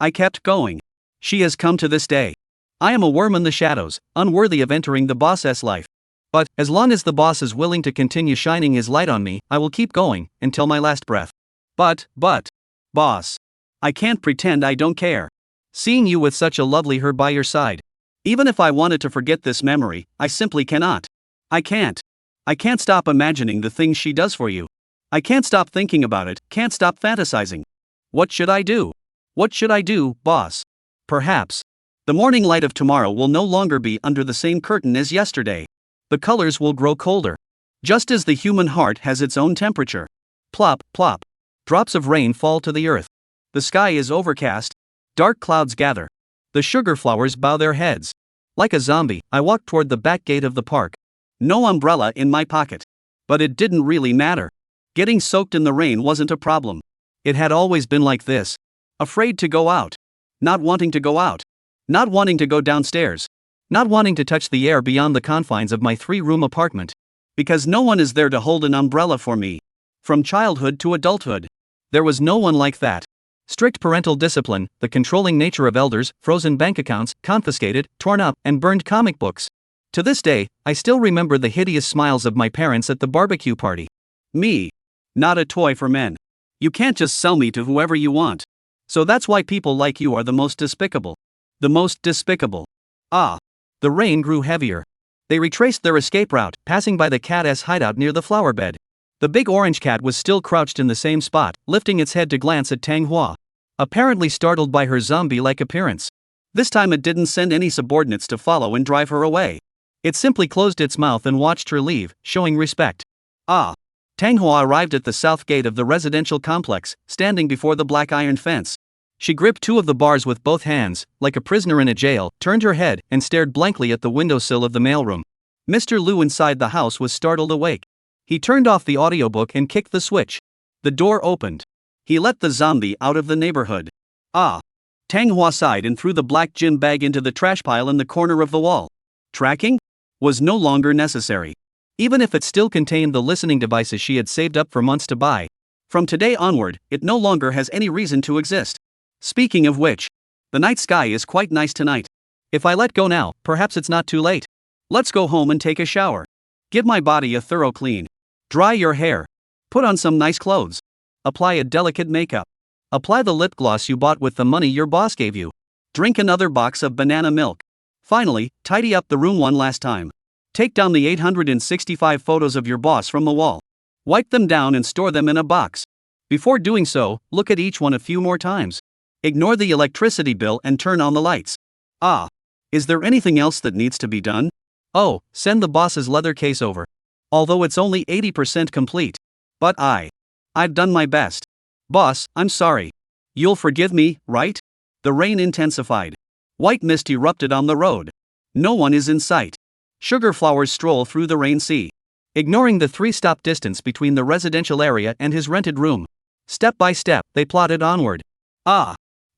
I kept going. She has come to this day. I am a worm in the shadows, unworthy of entering the boss's life. But, as long as the boss is willing to continue shining his light on me, I will keep going, until my last breath. But, boss. I can't pretend I don't care. Seeing you with such a lovely her by your side. Even if I wanted to forget this memory, I simply cannot. I can't. I can't stop imagining the things she does for you. I can't stop thinking about it, can't stop fantasizing. What should I do? What should I do, boss? Perhaps. The morning light of tomorrow will no longer be under the same curtain as yesterday. The colors will grow colder. Just as the human heart has its own temperature. Plop, plop. Drops of rain fall to the earth. The sky is overcast. Dark clouds gather. The sugar flowers bow their heads. Like a zombie, I walked toward the back gate of the park. No umbrella in my pocket. But it didn't really matter. Getting soaked in the rain wasn't a problem. It had always been like this. Afraid to go out. Not wanting to go out. Not wanting to go downstairs. Not wanting to touch the air beyond the confines of my 3-room apartment. Because no one is there to hold an umbrella for me. From childhood to adulthood. There was no one like that. Strict parental discipline, the controlling nature of elders, frozen bank accounts, confiscated, torn up, and burned comic books. To this day, I still remember the hideous smiles of my parents at the barbecue party. Me. Not a toy for men. You can't just sell me to whoever you want. So that's why people like you are the most despicable. The most despicable. Ah. The rain grew heavier. They retraced their escape route, passing by the cat's hideout near the flower bed. The big orange cat was still crouched in the same spot, lifting its head to glance at Tang Hua. Apparently startled by her zombie-like appearance. This time it didn't send any subordinates to follow and drive her away. It simply closed its mouth and watched her leave, showing respect. Ah. Tang Hua arrived at the south gate of the residential complex, standing before the black iron fence. She gripped 2 of the bars with both hands, like a prisoner in a jail, turned her head, and stared blankly at the windowsill of the mailroom. Mr. Liu inside the house was startled awake. He turned off the audiobook and kicked the switch. The door opened. He let the zombie out of the neighborhood. Ah. Tang Hua sighed and threw the black gym bag into the trash pile in the corner of the wall. Tracking? Was no longer necessary. Even if it still contained the listening devices she had saved up for months to buy. From today onward, it no longer has any reason to exist. Speaking of which, the night sky is quite nice tonight. If I let go now, perhaps it's not too late. Let's go home and take a shower. Give my body a thorough clean. Dry your hair. Put on some nice clothes. Apply a delicate makeup. Apply the lip gloss you bought with the money your boss gave you. Drink another box of banana milk. Finally, tidy up the room one last time. Take down the 865 photos of your boss from the wall. Wipe them down and store them in a box. Before doing so, look at each one a few more times. Ignore the electricity bill and turn on the lights. Ah. Is there anything else that needs to be done? Oh, send the boss's leather case over. Although it's only 80% complete. But I've done my best. Boss, I'm sorry. You'll forgive me, right? The rain intensified. White mist erupted on the road. No one is in sight. Sugar flowers stroll through the rain sea. ignoring the 3-stop distance between the residential area and his rented room. Step by step, they plodded onward.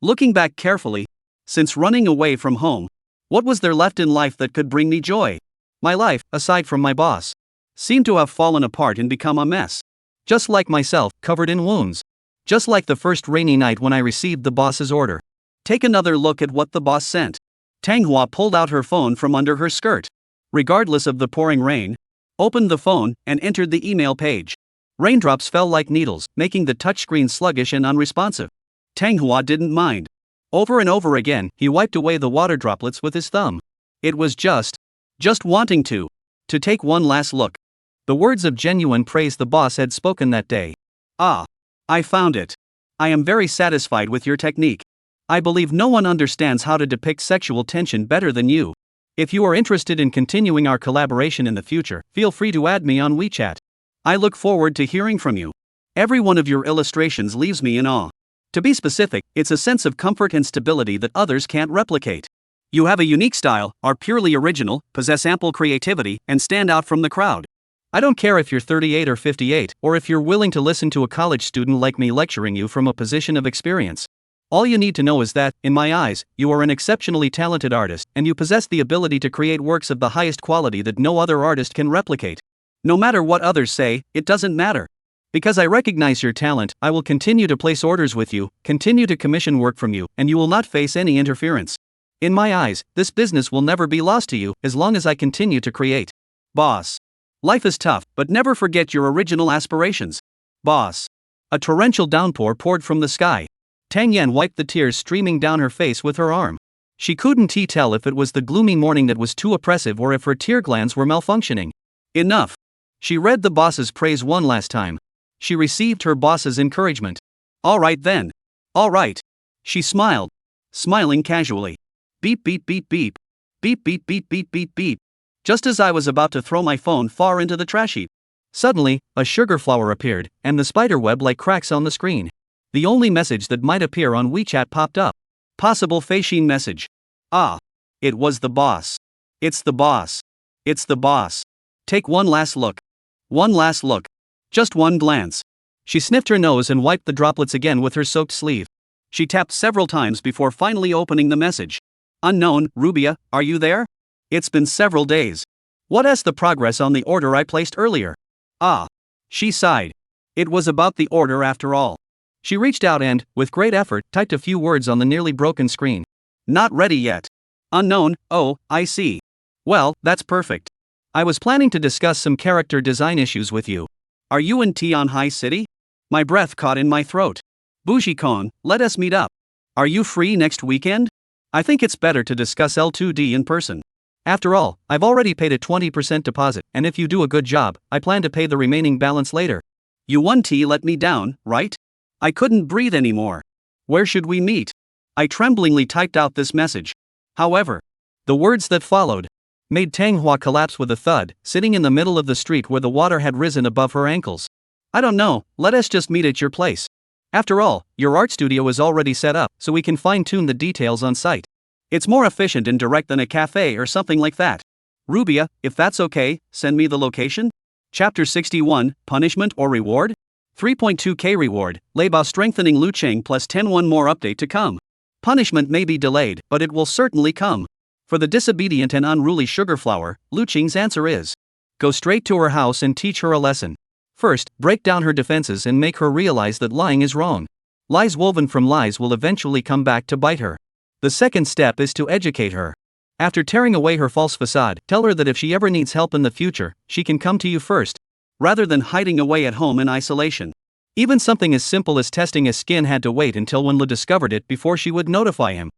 Looking back carefully, since running away from home, what was there left in life that could bring me joy? My life, aside from my boss, Seemed to have fallen apart and become a mess. just like myself, covered in wounds. Just like the first rainy night when I received the boss's order. Take another look at what the boss sent. Manhwa pulled out her phone from under her skirt. Regardless of the pouring rain, opened the phone and entered the email page. Raindrops fell like needles, making the touchscreen sluggish and unresponsive. Manhwa didn't mind. Over and over again, he wiped away the water droplets with his thumb. It was just wanting to take one last look. the words of genuine praise the boss had spoken that day. I found it. I am very satisfied with your technique. I believe no one understands how to depict sexual tension better than you. If you are interested in continuing our collaboration in the future, feel free to add me on WeChat. I look forward to hearing from you. Every one of your illustrations leaves me in awe. To be specific, it's a sense of comfort and stability that others can't replicate. You have a unique style, are purely original, possess ample creativity, and stand out from the crowd. I don't care if you're 38 or 58, or if you're willing to listen to a college student like me lecturing you from a position of experience. All you need to know is that, in my eyes, you are an exceptionally talented artist, and you possess the ability to create works of the highest quality that no other artist can replicate. No matter what others say, it doesn't matter. Because I recognize your talent, I will continue to place orders with you, continue to commission work from you, and you will not face any interference. In my eyes, this business will never be lost to you, as long as I continue to create. Boss. Life is tough, but never forget your original aspirations. Boss. A torrential downpour poured from the sky. Tang Yan wiped the tears streaming down her face with her arm. She couldn't tell if it was the gloomy morning that was too oppressive or if her tear glands were malfunctioning. Enough. She read the boss's praise one last time. She received her boss's encouragement. All right then. All right. She smiled. Smiling casually. Beep beep beep beep. Beep beep beep beep beep beep. Just as I was about to throw my phone far into the trash heap. Suddenly, a sugar flower appeared, and the spider web like cracks on the screen. The only message that might appear on WeChat popped up. Possible Feishin message. It was the boss. It's the boss. It's the boss. Take one last look. One last look. Just one glance. She sniffed her nose and wiped the droplets again with her soaked sleeve. She tapped several times before finally opening the message. Unknown, Rubia, are you there? It's been several days. What is the progress on the order I placed earlier? She sighed. It was about the order after all. She reached out and, with great effort, typed a few words on the nearly broken screen. Not ready yet. Unknown, oh, I see. Well, that's perfect. I was planning to discuss some character design issues with you. Are you in Tianhai City? My breath caught in my throat. Bougie-kon, let us meet up. Are you free next weekend? I think it's better to discuss L2D in person. After all, I've already paid a 20% deposit, and if you do a good job, I plan to pay the remaining balance later. You 1T let me down, right? I couldn't breathe anymore. Where should we meet? I tremblingly typed out this message. However, the words that followed made Manhwa collapse with a thud, sitting in the middle of the street where the water had risen above her ankles. I don't know, let us just meet at your place. After all, your art studio is already set up, so we can fine-tune the details on site. It's more efficient and direct than a cafe or something like that. Rubia, if that's okay, send me the location. Chapter 61, Punishment or Reward? 3.2k reward, Leibao strengthening Lu Cheng plus 10 one more update to come. Punishment may be delayed, but it will certainly come. For the disobedient and unruly sugar flower, Lu Cheng's answer is: go straight to her house and teach her a lesson. First, break down her defenses and make her realize that lying is wrong. Lies woven from lies will eventually come back to bite her. The second step is to educate her. After tearing away her false facade, tell her that if she ever needs help in the future, she can come to you first, rather than hiding away at home in isolation. Even something as simple as testing a skin had to wait until when Lu discovered it before she would notify him.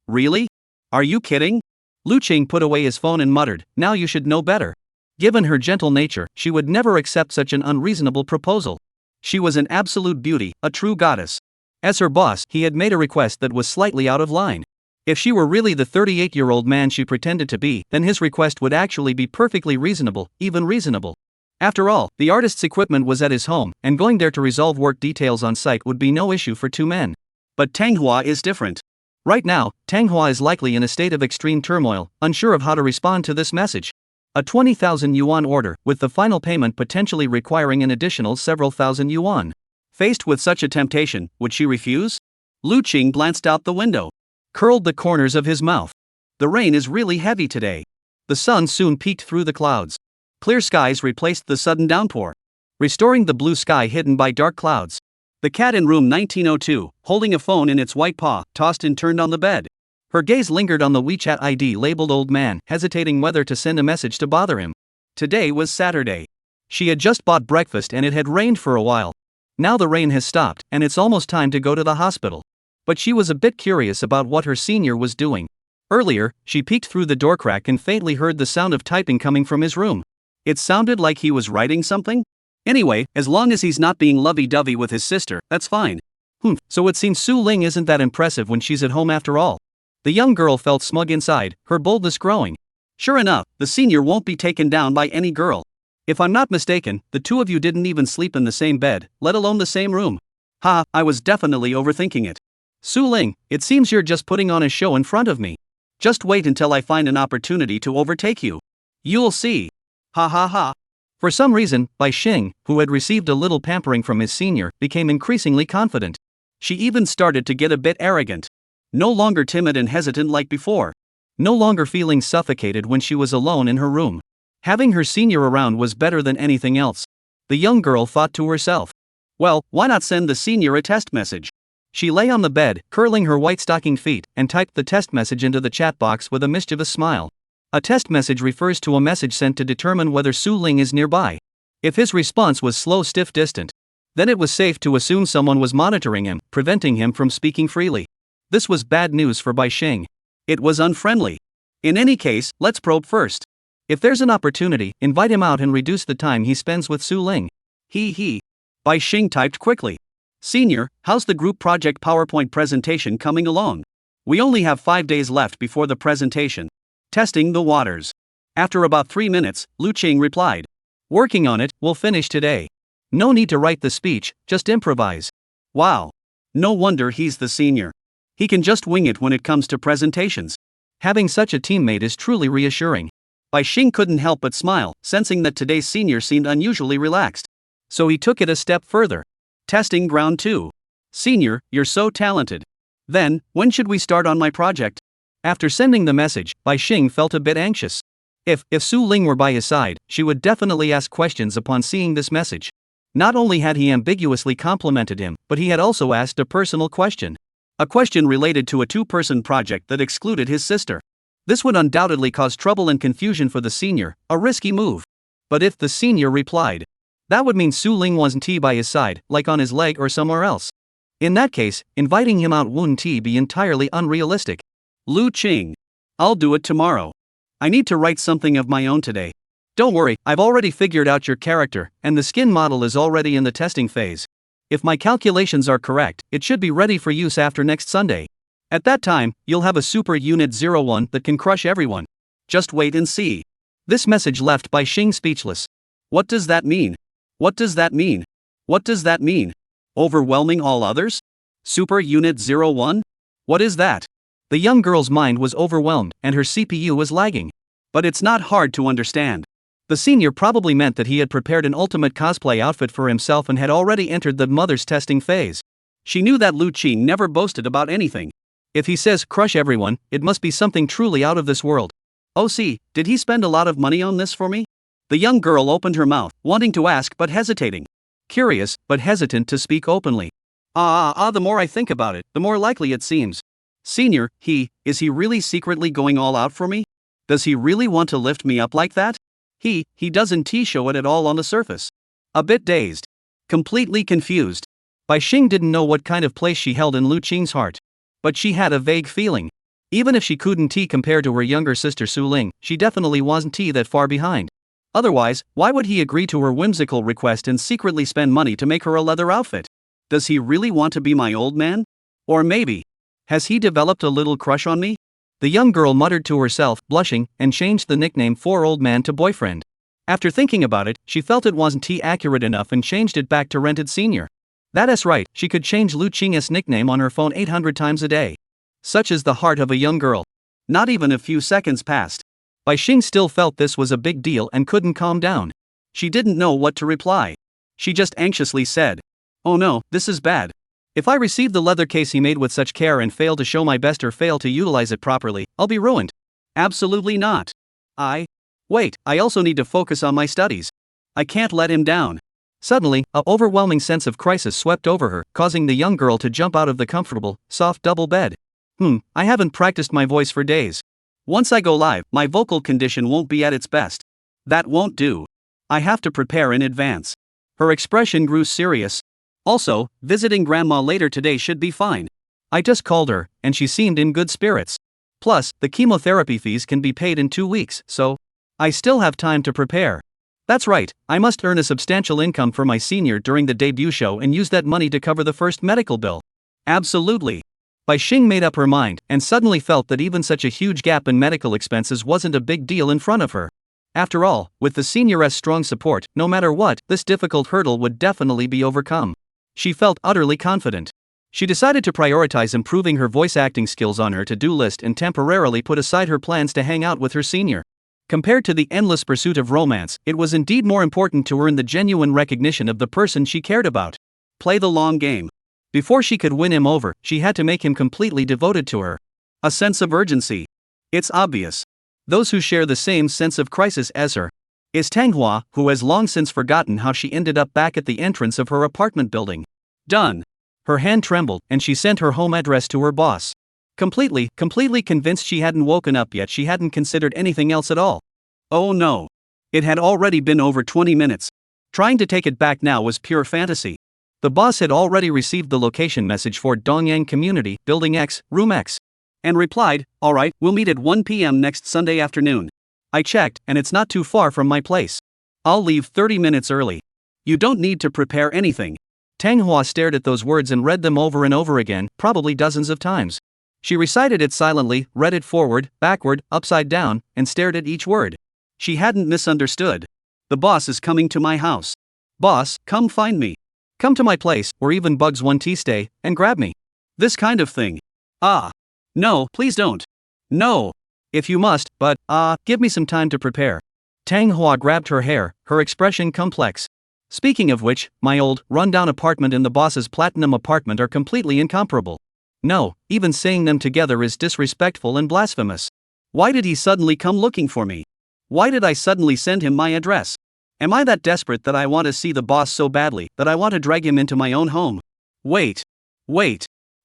Really? Are you kidding? Lu Cheng put away his phone and muttered, now you should know better. Given her gentle nature, she would never accept such an unreasonable proposal. She was an absolute beauty, a true goddess. As her boss, he had made a request that was slightly out of line. If she were really the 38-year-old man she pretended to be, then his request would actually be perfectly reasonable, even reasonable. After all, the artist's equipment was at his home, and going there to resolve work details on site would be no issue for two men. But Manhwa is different. Right now, Manhwa is likely in a state of extreme turmoil, unsure of how to respond to this message. A 20,000 yuan order, with the final payment potentially requiring an additional several thousand yuan. Faced with such a temptation, would she refuse? Lu Qing glanced out the window, Curled the corners of his mouth. The rain is really heavy today. The sun soon peeked through the clouds. Clear skies replaced the sudden downpour, restoring the blue sky hidden by dark clouds. The cat in room 1902, holding a phone in its white paw, tossed and turned on the bed. Her gaze lingered on the WeChat ID labeled old man, hesitating whether to send a message to bother him. Today was Saturday. She had just bought breakfast and it had rained for a while. Now the rain has stopped, and it's almost time to go to the hospital. But she was a bit curious about what her senior was doing. Earlier, she peeked through the door crack and faintly heard the sound of typing coming from his room. It sounded like he was writing something? Anyway, as long as he's not being lovey-dovey with his sister, that's fine. So it seems Su Ling isn't that impressive when she's at home after all. The young girl felt smug inside, her boldness growing. Sure enough, the senior won't be taken down by any girl. If I'm not mistaken, the two of you didn't even sleep in the same bed, let alone the same room. I was definitely overthinking it. Su Ling, it seems you're just putting on a show in front of me. Just wait until I find an opportunity to overtake you. You'll see. Ha ha ha. For some reason, Bai Xing, who had received a little pampering from his senior, became increasingly confident. She even started to get a bit arrogant. No longer timid and hesitant like before. No longer feeling suffocated when she was alone in her room. Having her senior around was better than anything else. The young girl thought to herself. Well, why not send the senior a test message? She lay on the bed, curling her white-stockinged feet, and typed the test message into the chat box with a mischievous smile. A test message refers to a message sent to determine whether Su Ling is nearby. If his response was slow, stiff, distant, then it was safe to assume someone was monitoring him, preventing him from speaking freely. This was bad news for Bai Xing. It was unfriendly. In any case, let's probe first. If there's an opportunity, invite him out and reduce the time he spends with Su Ling. Bai Xing typed quickly. Senior, how's the group project PowerPoint presentation coming along? We only have 5 days left before the presentation. Testing the waters. After about 3 minutes, Lu Qing replied. Working on it, we'll finish today. No need to write the speech, just improvise. Wow. No wonder he's the senior. He can just wing it when it comes to presentations. Having such a teammate is truly reassuring. Bai Xing couldn't help but smile, sensing that today's senior seemed unusually relaxed. So he took it a step further. Testing ground 2. Senior, you're so talented. Then, when should we start on my project? After sending the message, Bai Xing felt a bit anxious. If Su Ling were by his side, she would definitely ask questions upon seeing this message. Not only had he ambiguously complimented him, but he had also asked a personal question. A question related to a two-person project that excluded his sister. This would undoubtedly cause trouble and confusion for the senior, a risky move. But if the senior replied, that would mean Su Ling wasn't by his side, like on his leg or somewhere else. In that case, inviting him out wouldn't be entirely unrealistic. Lu Qing. I'll do it tomorrow. I need to write something of my own today. Don't worry, I've already figured out your character, and the skin model is already in the testing phase. If my calculations are correct, it should be ready for use after next Sunday. At that time, you'll have a super unit 01 that can crush everyone. Just wait and see. This message left Bai Xing speechless. What does that mean? What does that mean? What does that mean? Overwhelming all others? Super unit 01? What is that? The young girl's mind was overwhelmed, and her CPU was lagging. But it's not hard to understand. The senior probably meant that he had prepared an ultimate cosplay outfit for himself and had already entered the mother's testing phase. She knew that Lu Qing never boasted about anything. If he says crush everyone, it must be something truly out of this world. Oh see, did he spend a lot of money on this for me? The young girl opened her mouth, wanting to ask but hesitating. Curious, but hesitant to speak openly. The more I think about it, the more likely it seems. Senior, is he really secretly going all out for me? Does he really want to lift me up like that? He doesn't show it at all on the surface. A bit dazed. Completely confused. Bai Xing didn't know what kind of place she held in Lu Qing's heart. But she had a vague feeling. Even if she couldn't compare to her younger sister Su Ling, she definitely wasn't that far behind. Otherwise, why would he agree to her whimsical request and secretly spend money to make her a leather outfit? Does he really want to be my old man? Or maybe, has he developed a little crush on me? The young girl muttered to herself, blushing, and changed the nickname for old man to boyfriend. After thinking about it, she felt it wasn't accurate enough and changed it back to rented senior. That's right, she could change Lu Qing's nickname on her phone 800 times a day. Such is the heart of a young girl. Not even a few seconds passed. Bai Xing still felt this was a big deal and couldn't calm down. She didn't know what to reply. She just anxiously said, "Oh no, this is bad. If I receive the leather case he made with such care and fail to show my best or fail to utilize it properly, I'll be ruined." Absolutely not. Wait, I also need to focus on my studies. I can't let him down. Suddenly, an overwhelming sense of crisis swept over her, causing the young girl to jump out of the comfortable, soft double bed. I haven't practiced my voice for days. Once I go live, my vocal condition won't be at its best. That won't do. I have to prepare in advance. Her expression grew serious. Also, visiting grandma later today should be fine. I just called her, and she seemed in good spirits. Plus, the chemotherapy fees can be paid in 2 weeks, so I still have time to prepare. That's right, I must earn a substantial income for my senior during the debut show and use that money to cover the first medical bill. Absolutely. Bai Xing made up her mind, and suddenly felt that even such a huge gap in medical expenses wasn't a big deal in front of her. After all, with the senioress' strong support, no matter what, this difficult hurdle would definitely be overcome. She felt utterly confident. She decided to prioritize improving her voice acting skills on her to-do list and temporarily put aside her plans to hang out with her senior. Compared to the endless pursuit of romance, it was indeed more important to earn the genuine recognition of the person she cared about. Play the long game. Before she could win him over, she had to make him completely devoted to her. A sense of urgency. It's obvious. Those who share the same sense of crisis as her is Manhwa, who has long since forgotten how she ended up back at the entrance of her apartment building. Done. Her hand trembled, and she sent her home address to her boss. Completely convinced she hadn't woken up yet, she hadn't considered anything else at all. Oh no. It had already been over 20 minutes. Trying to take it back now was pure fantasy. The boss had already received the location message for Dongyang Community, Building X, Room X. And replied, "Alright, we'll meet at 1 p.m. next Sunday afternoon. I checked, and it's not too far from my place. I'll leave 30 minutes early. You don't need to prepare anything." Manhwa stared at those words and read them over and over again, probably dozens of times. She recited it silently, read it forward, backward, upside down, and stared at each word. She hadn't misunderstood. The boss is coming to my house. Boss, come find me. Come to my place, or even Bugs 1T stay, and grab me. This kind of thing. No, please don't. No. If you must, but, give me some time to prepare. Manhwa grabbed her hair, her expression complex. Speaking of which, my old, run-down apartment and the boss's platinum apartment are completely incomparable. No, even saying them together is disrespectful and blasphemous. Why did he suddenly come looking for me? Why did I suddenly send him my address? Am I that desperate that I want to see the boss so badly that I want to drag him into my own home? Wait.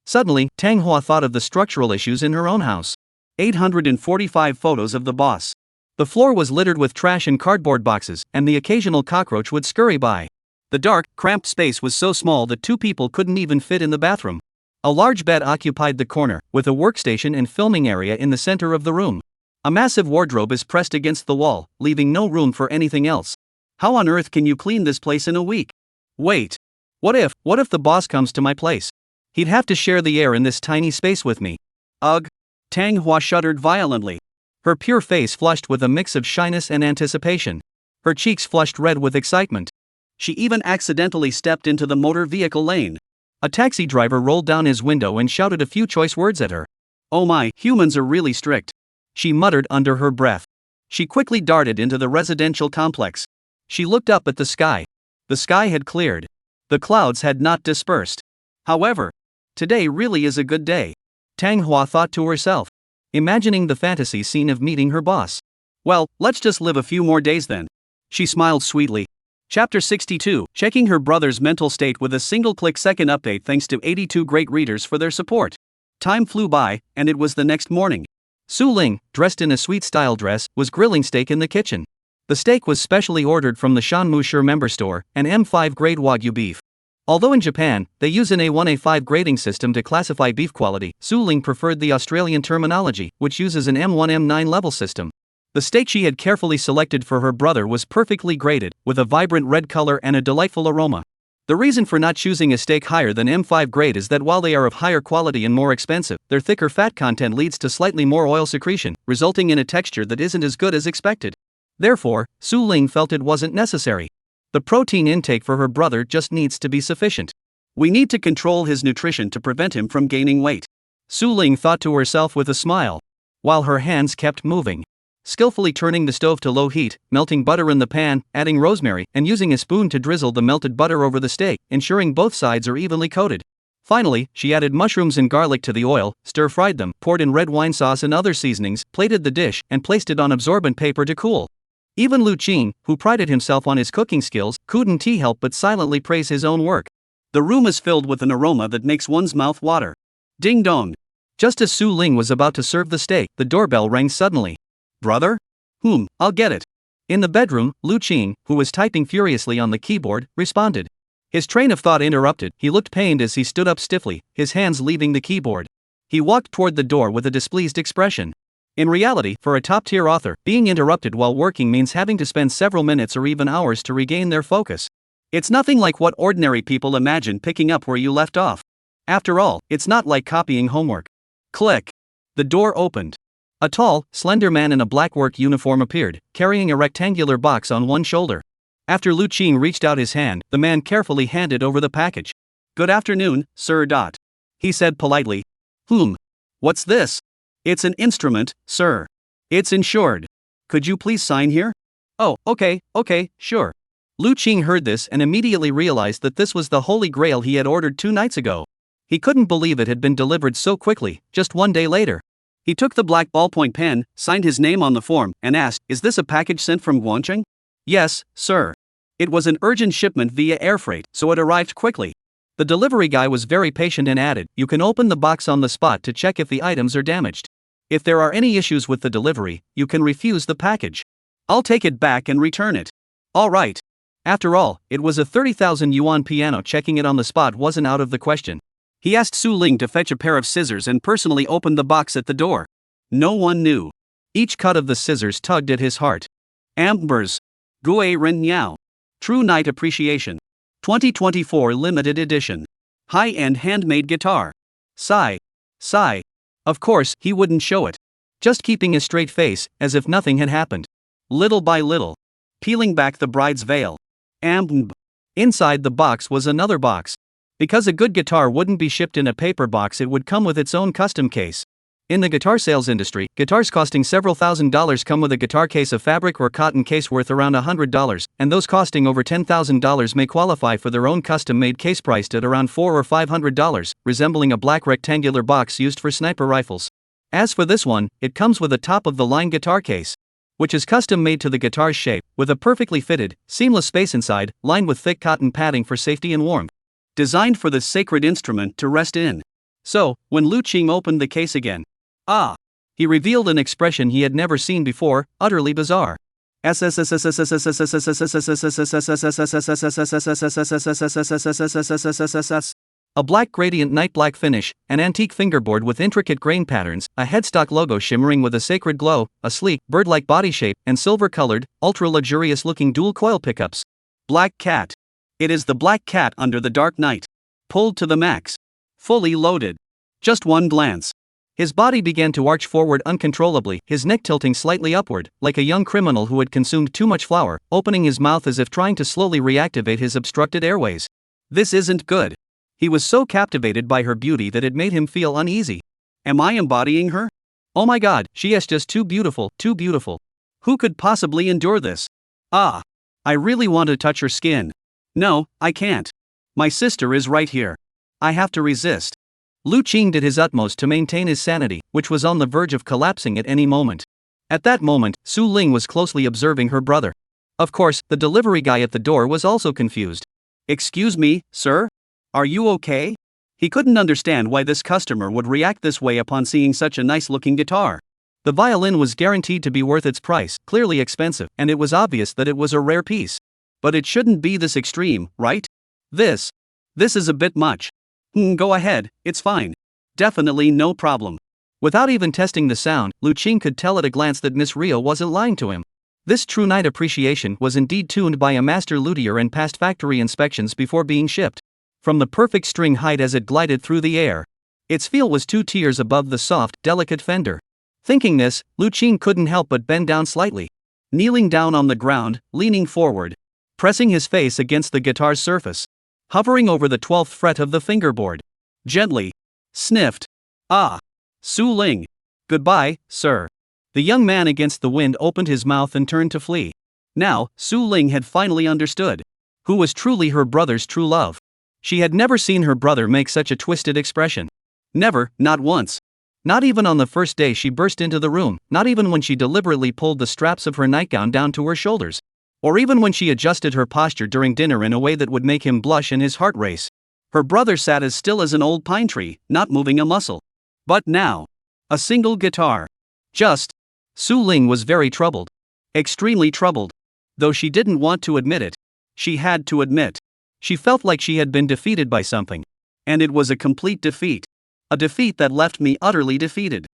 Suddenly, Manhwa thought of the structural issues in her own house. 845 photos of the boss. The floor was littered with trash and cardboard boxes, and the occasional cockroach would scurry by. The dark, cramped space was so small that 2 people couldn't even fit in the bathroom. A large bed occupied the corner, with a workstation and filming area in the center of the room. A massive wardrobe is pressed against the wall, leaving no room for anything else. How on earth can you clean this place in a week? Wait. What if the boss comes to my place? He'd have to share the air in this tiny space with me. Ugh. Manhwa shuddered violently. Her pure face flushed with a mix of shyness and anticipation. Her cheeks flushed red with excitement. She even accidentally stepped into the motor vehicle lane. A taxi driver rolled down his window and shouted a few choice words at her. "Oh my, humans are really strict," she muttered under her breath. She quickly darted into the residential complex. She looked up at the sky. The sky had cleared. The clouds had not dispersed. However, today really is a good day, Manhwa thought to herself, imagining the fantasy scene of meeting her boss. Well, let's just live a few more days then. She smiled sweetly. Chapter 62, checking her brother's mental state with a single-click second update thanks to 82 great readers for their support. Time flew by, and it was the next morning. Su Ling, dressed in a sweet-style dress, was grilling steak in the kitchen. The steak was specially ordered from the Shanmu member store, an M5 grade Wagyu beef. Although in Japan, they use an A1-A5 grading system to classify beef quality, Su Ling preferred the Australian terminology, which uses an M1-M9 level system. The steak she had carefully selected for her brother was perfectly graded, with a vibrant red color and a delightful aroma. The reason for not choosing a steak higher than M5 grade is that while they are of higher quality and more expensive, their thicker fat content leads to slightly more oil secretion, resulting in a texture that isn't as good as expected. Therefore, Su Ling felt it wasn't necessary. The protein intake for her brother just needs to be sufficient. We need to control his nutrition to prevent him from gaining weight, Su Ling thought to herself with a smile, while her hands kept moving. skillfully turning the stove to low heat, melting butter in the pan, adding rosemary, and using a spoon to drizzle the melted butter over the steak, ensuring both sides are evenly coated. Finally, she added mushrooms and garlic to the oil, stir-fried them, poured in red wine sauce and other seasonings, plated the dish, and placed it on absorbent paper to cool. Even Lu Qing, who prided himself on his cooking skills, couldn't help but silently praise his own work. The room is filled with an aroma that makes one's mouth water. Ding dong. Just as Su Ling was about to serve the steak, the doorbell rang suddenly. Brother? I'll get it. In the bedroom, Lu Qing, who was typing furiously on the keyboard, responded. His train of thought interrupted. He looked pained as he stood up stiffly, his hands leaving the keyboard. He walked toward the door with a displeased expression. In reality, for a top-tier author, being interrupted while working means having to spend several minutes or even hours to regain their focus. It's nothing like what ordinary people imagine picking up where you left off. After all, it's not like copying homework. Click. The door opened. A tall, slender man in a black work uniform appeared, carrying a rectangular box on one shoulder. After Lu Qing reached out his hand, the man carefully handed over the package. Good afternoon, sir. He said politely. What's this? It's an instrument, sir. It's insured. Could you please sign here? Oh, okay, sure. Lu Qing heard this and immediately realized that this was the holy grail he had ordered 2 nights ago. He couldn't believe it had been delivered so quickly, just 1 day later. He took the black ballpoint pen, signed his name on the form, and asked, "Is this a package sent from Guangzhou?" Yes, sir. It was an urgent shipment via air freight, so it arrived quickly. The delivery guy was very patient and added, "You can open the box on the spot to check if the items are damaged. If there are any issues with the delivery, you can refuse the package. I'll take it back and return it." All right. After all, it was a 30,000 yuan piano. Checking it on the spot wasn't out of the question. He asked Su Ling to fetch a pair of scissors and personally opened the box at the door. No one knew. Each cut of the scissors tugged at his heart. Ambers. Gui Ren Niao. True Night Appreciation. 2024 Limited Edition. High-end handmade guitar. Sigh. Of course, he wouldn't show it. Just keeping a straight face, as if nothing had happened. Little by little. Peeling back the bride's veil. Inside the box was another box. Because a good guitar wouldn't be shipped in a paper box, it would come with its own custom case. In the guitar sales industry, guitars costing several $1,000s come with a guitar case of fabric or cotton case worth around $100, and those costing over $10,000 may qualify for their own custom-made case priced at around $400 or $500, resembling a black rectangular box used for sniper rifles. As for this one, it comes with a top-of-the-line guitar case, which is custom-made to the guitar's shape, with a perfectly fitted, seamless space inside, lined with thick cotton padding for safety and warmth. Designed for the sacred instrument to rest in. So, when Lu Qing opened the case again, he revealed an expression he had never seen before, utterly bizarre. A black gradient night black finish, an antique fingerboard with intricate grain patterns, a headstock logo shimmering with a sacred glow, a sleek, bird-like body shape, and silver-colored, ultra-luxurious-looking dual coil pickups. Black cat. It is the black cat under the dark night. Pulled to the max. Fully loaded. Just one glance. His body began to arch forward uncontrollably, his neck tilting slightly upward, like a young criminal who had consumed too much flour, opening his mouth as if trying to slowly reactivate his obstructed airways. This isn't good. He was so captivated by her beauty that it made him feel uneasy. Am I embodying her? Oh my god, she is just too beautiful, too beautiful. Who could possibly endure this? I really want to touch her skin. No, I can't. My sister is right here. I have to resist. Lu Qing did his utmost to maintain his sanity, which was on the verge of collapsing at any moment. At that moment, Su Ling was closely observing her brother. Of course, the delivery guy at the door was also confused. Excuse me, sir? Are you okay? He couldn't understand why this customer would react this way upon seeing such a nice-looking guitar. The violin was guaranteed to be worth its price, clearly expensive, and it was obvious that it was a rare piece. But it shouldn't be this extreme, right? This is a bit much. Go ahead, it's fine. Definitely no problem. Without even testing the sound, Lu Qing could tell at a glance that Miss Rio wasn't lying to him. This true night appreciation was indeed tuned by a master luthier and passed factory inspections before being shipped. From the perfect string height as it glided through the air, its feel was 2 tiers above the soft, delicate Fender. Thinking this, Lu Qing couldn't help but bend down slightly. Kneeling down on the ground, leaning forward, pressing his face against the guitar's surface, hovering over the 12th fret of the fingerboard, gently sniffed. Su Ling. Goodbye, sir. The young man against the wind opened his mouth and turned to flee. Now, Su Ling had finally understood who was truly her brother's true love. She had never seen her brother make such a twisted expression. Never, not once. Not even on the first day she burst into the room, not even when she deliberately pulled the straps of her nightgown down to her shoulders. Or even when she adjusted her posture during dinner in a way that would make him blush and his heart race. Her brother sat as still as an old pine tree, not moving a muscle. But now, a single guitar. Just. Su Ling was very troubled. Extremely troubled. Though she didn't want to admit it. She had to admit. She felt like she had been defeated by something. And it was a complete defeat. A defeat that left me utterly defeated.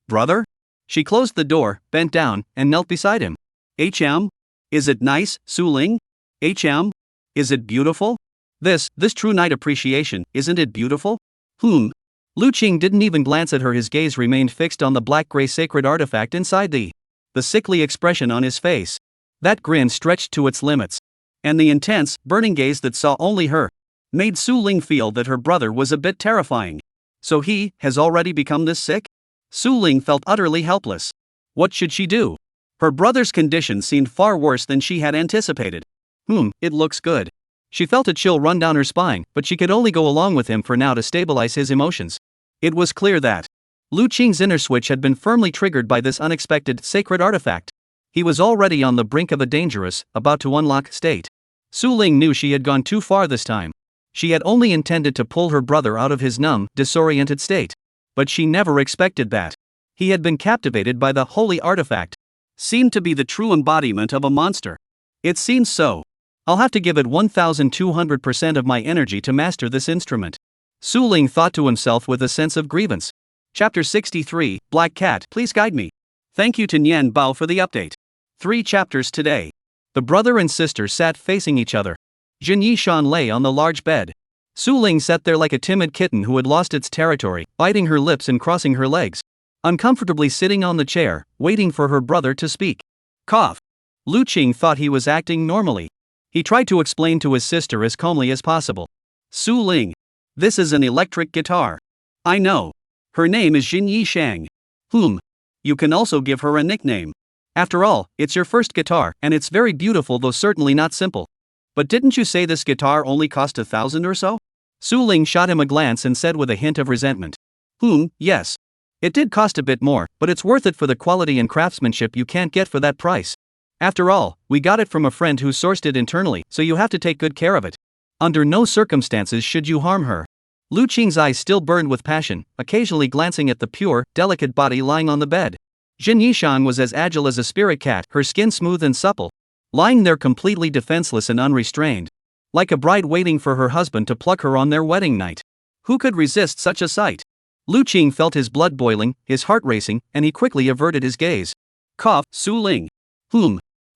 Brother? She closed the door, bent down, and knelt beside him. HM? Is it nice, Su Ling? HM? Is it beautiful? This true night appreciation, isn't it beautiful? Lu Qing didn't even glance at her, his gaze remained fixed on the black-gray sacred artifact inside the sickly expression on his face. That grin stretched to its limits. And the intense, burning gaze that saw only her made Su Ling feel that her brother was a bit terrifying. So he has already become this sick? Su Ling felt utterly helpless. What should she do? Her brother's condition seemed far worse than she had anticipated. It looks good. She felt a chill run down her spine, but she could only go along with him for now to stabilize his emotions. It was clear that Lu Qing's inner switch had been firmly triggered by this unexpected, sacred artifact. He was already on the brink of a dangerous, about to unlock state. Su Ling knew she had gone too far this time. She had only intended to pull her brother out of his numb, disoriented state. But she never expected that. He had been captivated by the holy artifact. Seemed to be the true embodiment of a monster. It seems so. I'll have to give it 1200% of my energy to master this instrument. Su Ling thought to himself with a sense of grievance. Chapter 63, Black Cat, please guide me. Thank you to Nian Bao for the update. 3 chapters today. The brother and sister sat facing each other. Jin Yishan lay on the large bed. Su Ling sat there like a timid kitten who had lost its territory, biting her lips and crossing her legs. Uncomfortably sitting on the chair, waiting for her brother to speak. Cough. Lu Qing thought he was acting normally. He tried to explain to his sister as calmly as possible. Su Ling. This is an electric guitar. I know. Her name is Jin Yishang. You can also give her a nickname. After all, it's your first guitar, and it's very beautiful, though certainly not simple. But didn't you say this guitar only cost 1,000 or so? Su Ling shot him a glance and said with a hint of resentment. Yes. It did cost a bit more, but it's worth it for the quality and craftsmanship you can't get for that price. After all, we got it from a friend who sourced it internally, so you have to take good care of it. Under no circumstances should you harm her. Lu Qing's eyes still burned with passion, occasionally glancing at the pure, delicate body lying on the bed. Jin Yishan was as agile as a spirit cat, her skin smooth and supple. Lying there completely defenseless and unrestrained. Like a bride waiting for her husband to pluck her on their wedding night. Who could resist such a sight? Lu Qing felt his blood boiling, his heart racing, and he quickly averted his gaze. Cough, Su Ling.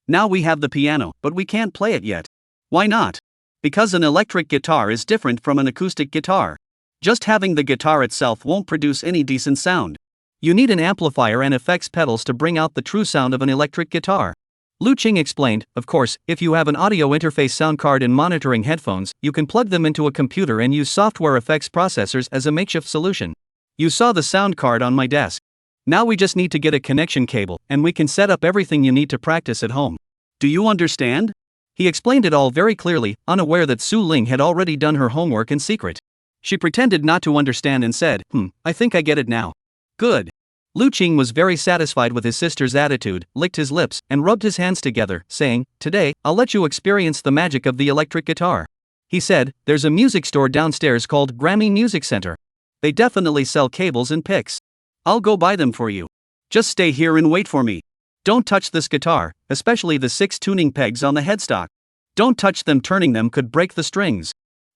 Now we have the piano, but we can't play it yet. Why not? Because an electric guitar is different from an acoustic guitar. Just having the guitar itself won't produce any decent sound. You need an amplifier and effects pedals to bring out the true sound of an electric guitar. Lu Qing explained, of course, if you have an audio interface sound card and monitoring headphones, you can plug them into a computer and use software effects processors as a makeshift solution. You saw the sound card on my desk. Now we just need to get a connection cable, and we can set up everything you need to practice at home. Do you understand? He explained it all very clearly, unaware that Su Ling had already done her homework in secret. She pretended not to understand and said, I think I get it now. Good. Lu Qing was very satisfied with his sister's attitude, licked his lips, and rubbed his hands together, saying, Today, I'll let you experience the magic of the electric guitar. He said, there's a music store downstairs called Grammy Music Center. They definitely sell cables and picks. I'll go buy them for you. Just stay here and wait for me. Don't touch this guitar, especially the 6 tuning pegs on the headstock. Don't touch them, turning them could break the strings.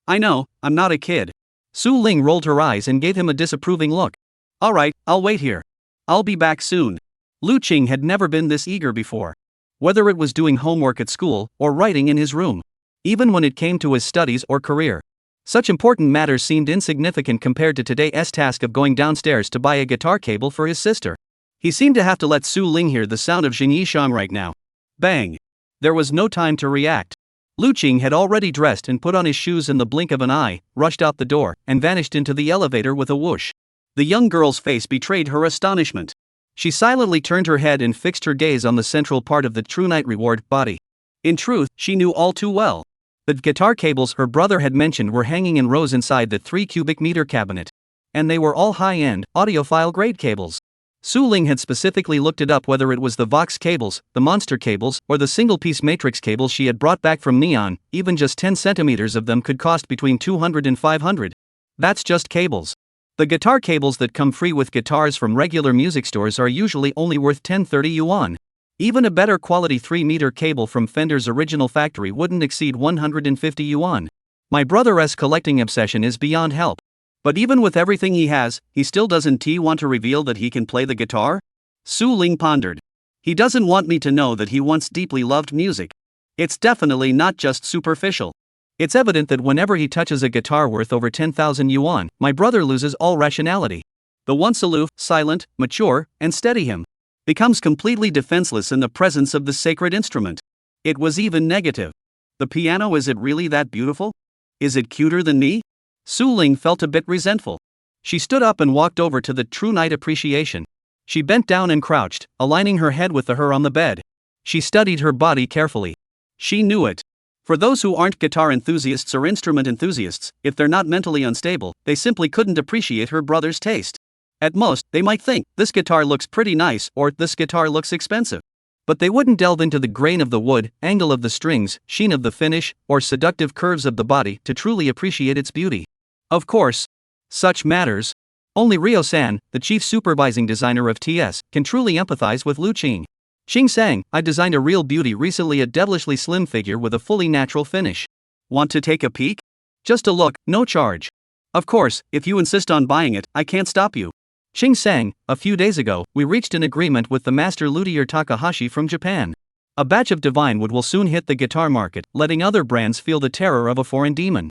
I know, I'm not a kid. Su Ling rolled her eyes and gave him a disapproving look. Alright, I'll wait here. I'll be back soon. Lu Qing had never been this eager before. Whether it was doing homework at school, or writing in his room. Even when it came to his studies or career. Such important matters seemed insignificant compared to today's task of going downstairs to buy a guitar cable for his sister. He seemed to have to let Su Ling hear the sound of Jin Yishang right now. Bang! There was no time to react. Lu Qing had already dressed and put on his shoes in the blink of an eye, rushed out the door, and vanished into the elevator with a whoosh. The young girl's face betrayed her astonishment. She silently turned her head and fixed her gaze on the central part of the True Knight reward body. In truth, she knew all too well. The guitar cables her brother had mentioned were hanging in rows inside the 3 cubic meter cabinet. And they were all high-end, audiophile-grade cables. Su Ling had specifically looked it up whether it was the Vox cables, the Monster cables, or the single-piece matrix cables she had brought back from Neon. Even just 10 centimeters of them could cost between 200 and 500. That's just cables. The guitar cables that come free with guitars from regular music stores are usually only worth 10-30 yuan. Even a better quality 3-meter cable from Fender's original factory wouldn't exceed 150 yuan. My brother's collecting obsession is beyond help. But even with everything he has, he still doesn't want to reveal that he can play the guitar? Su Ling pondered. He doesn't want me to know that he once deeply loved music. It's definitely not just superficial. It's evident that whenever he touches a guitar worth over 10,000 yuan, my brother loses all rationality. The once aloof, silent, mature, and steady him becomes completely defenseless in the presence of the sacred instrument. It was even negative. The piano, is it really that beautiful? Is it cuter than me? Su Ling felt a bit resentful. She stood up and walked over to the True Knight appreciation. She bent down and crouched, aligning her head with her on the bed. She studied her body carefully. She knew it. For those who aren't guitar enthusiasts or instrument enthusiasts, if they're not mentally unstable, they simply couldn't appreciate her brother's taste. At most, they might think, this guitar looks pretty nice, or this guitar looks expensive. But they wouldn't delve into the grain of the wood, angle of the strings, sheen of the finish, or seductive curves of the body to truly appreciate its beauty. Of course, such matters. Only Ryo-san, the chief supervising designer of TS, can truly empathize with Lu Qing. Qing sang, I designed a real beauty recently, a devilishly slim figure with a fully natural finish. Want to take a peek? Just a look, no charge. Of course, if you insist on buying it, I can't stop you. Qing sang, a few days ago, we reached an agreement with the master luthier Takahashi from Japan. A batch of divine wood will soon hit the guitar market, letting other brands feel the terror of a foreign demon.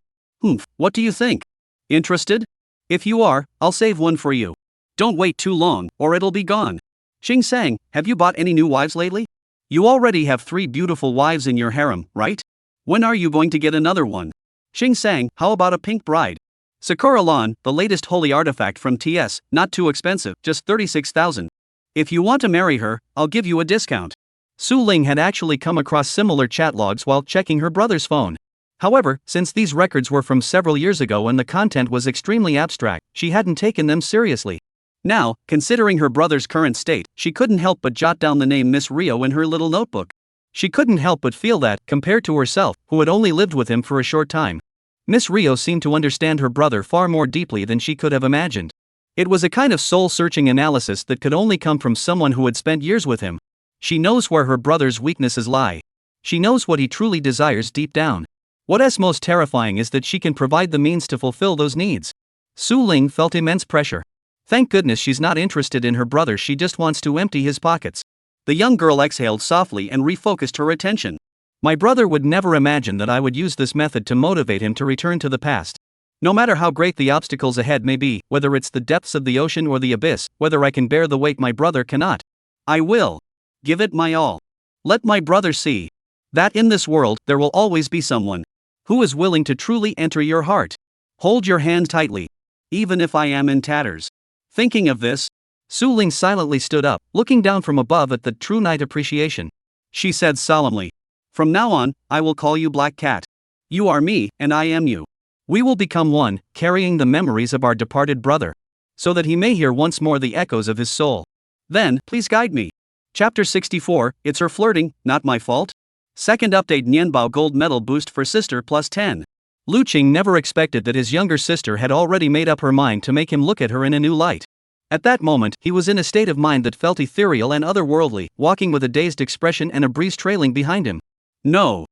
What do you think? Interested? If you are, I'll save one for you. Don't wait too long, or it'll be gone. Qing sang, have you bought any new wives lately? You already have 3 beautiful wives in your harem, right? When are you going to get another one? Qing sang, how about a pink bride? Sakura-lan, the latest holy artifact from TS, not too expensive, just 36,000. If you want to marry her, I'll give you a discount. Su Ling had actually come across similar chat logs while checking her brother's phone. However, since these records were from several years ago and the content was extremely abstract, she hadn't taken them seriously. Now, considering her brother's current state, she couldn't help but jot down the name Miss Rio in her little notebook. She couldn't help but feel that, compared to herself, who had only lived with him for a short time, Miss Rio seemed to understand her brother far more deeply than she could have imagined. It was a kind of soul-searching analysis that could only come from someone who had spent years with him. She knows where her brother's weaknesses lie. She knows what he truly desires deep down. What's most terrifying is that she can provide the means to fulfill those needs. Su Ling felt immense pressure. Thank goodness she's not interested in her brother, she just wants to empty his pockets. The young girl exhaled softly and refocused her attention. My brother would never imagine that I would use this method to motivate him to return to the past. No matter how great the obstacles ahead may be, whether it's the depths of the ocean or the abyss, whether I can bear the weight my brother cannot, I will give it my all. Let my brother see that in this world there will always be someone who is willing to truly enter your heart. Hold your hand tightly, even if I am in tatters. Thinking of this, Su Ling silently stood up, looking down from above at the True Knight appreciation. She said solemnly, from now on, I will call you Black Cat. You are me, and I am you. We will become one, carrying the memories of our departed brother, so that he may hear once more the echoes of his soul. Then, please guide me. Chapter 64, It's her flirting, not my fault? Second update, Nianbao gold medal boost for sister plus 10. Lu Qing never expected that his younger sister had already made up her mind to make him look at her in a new light. At that moment, he was in a state of mind that felt ethereal and otherworldly, walking with a dazed expression and a breeze trailing behind him. No.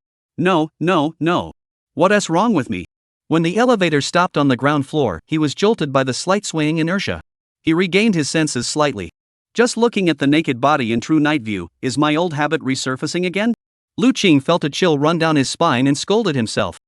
What's wrong with me? When the elevator stopped on the ground floor, he was jolted by the slight swaying inertia. He regained his senses slightly. Just looking at the naked body in true night view, is my old habit resurfacing again? Lu Qing felt a chill run down his spine and scolded himself.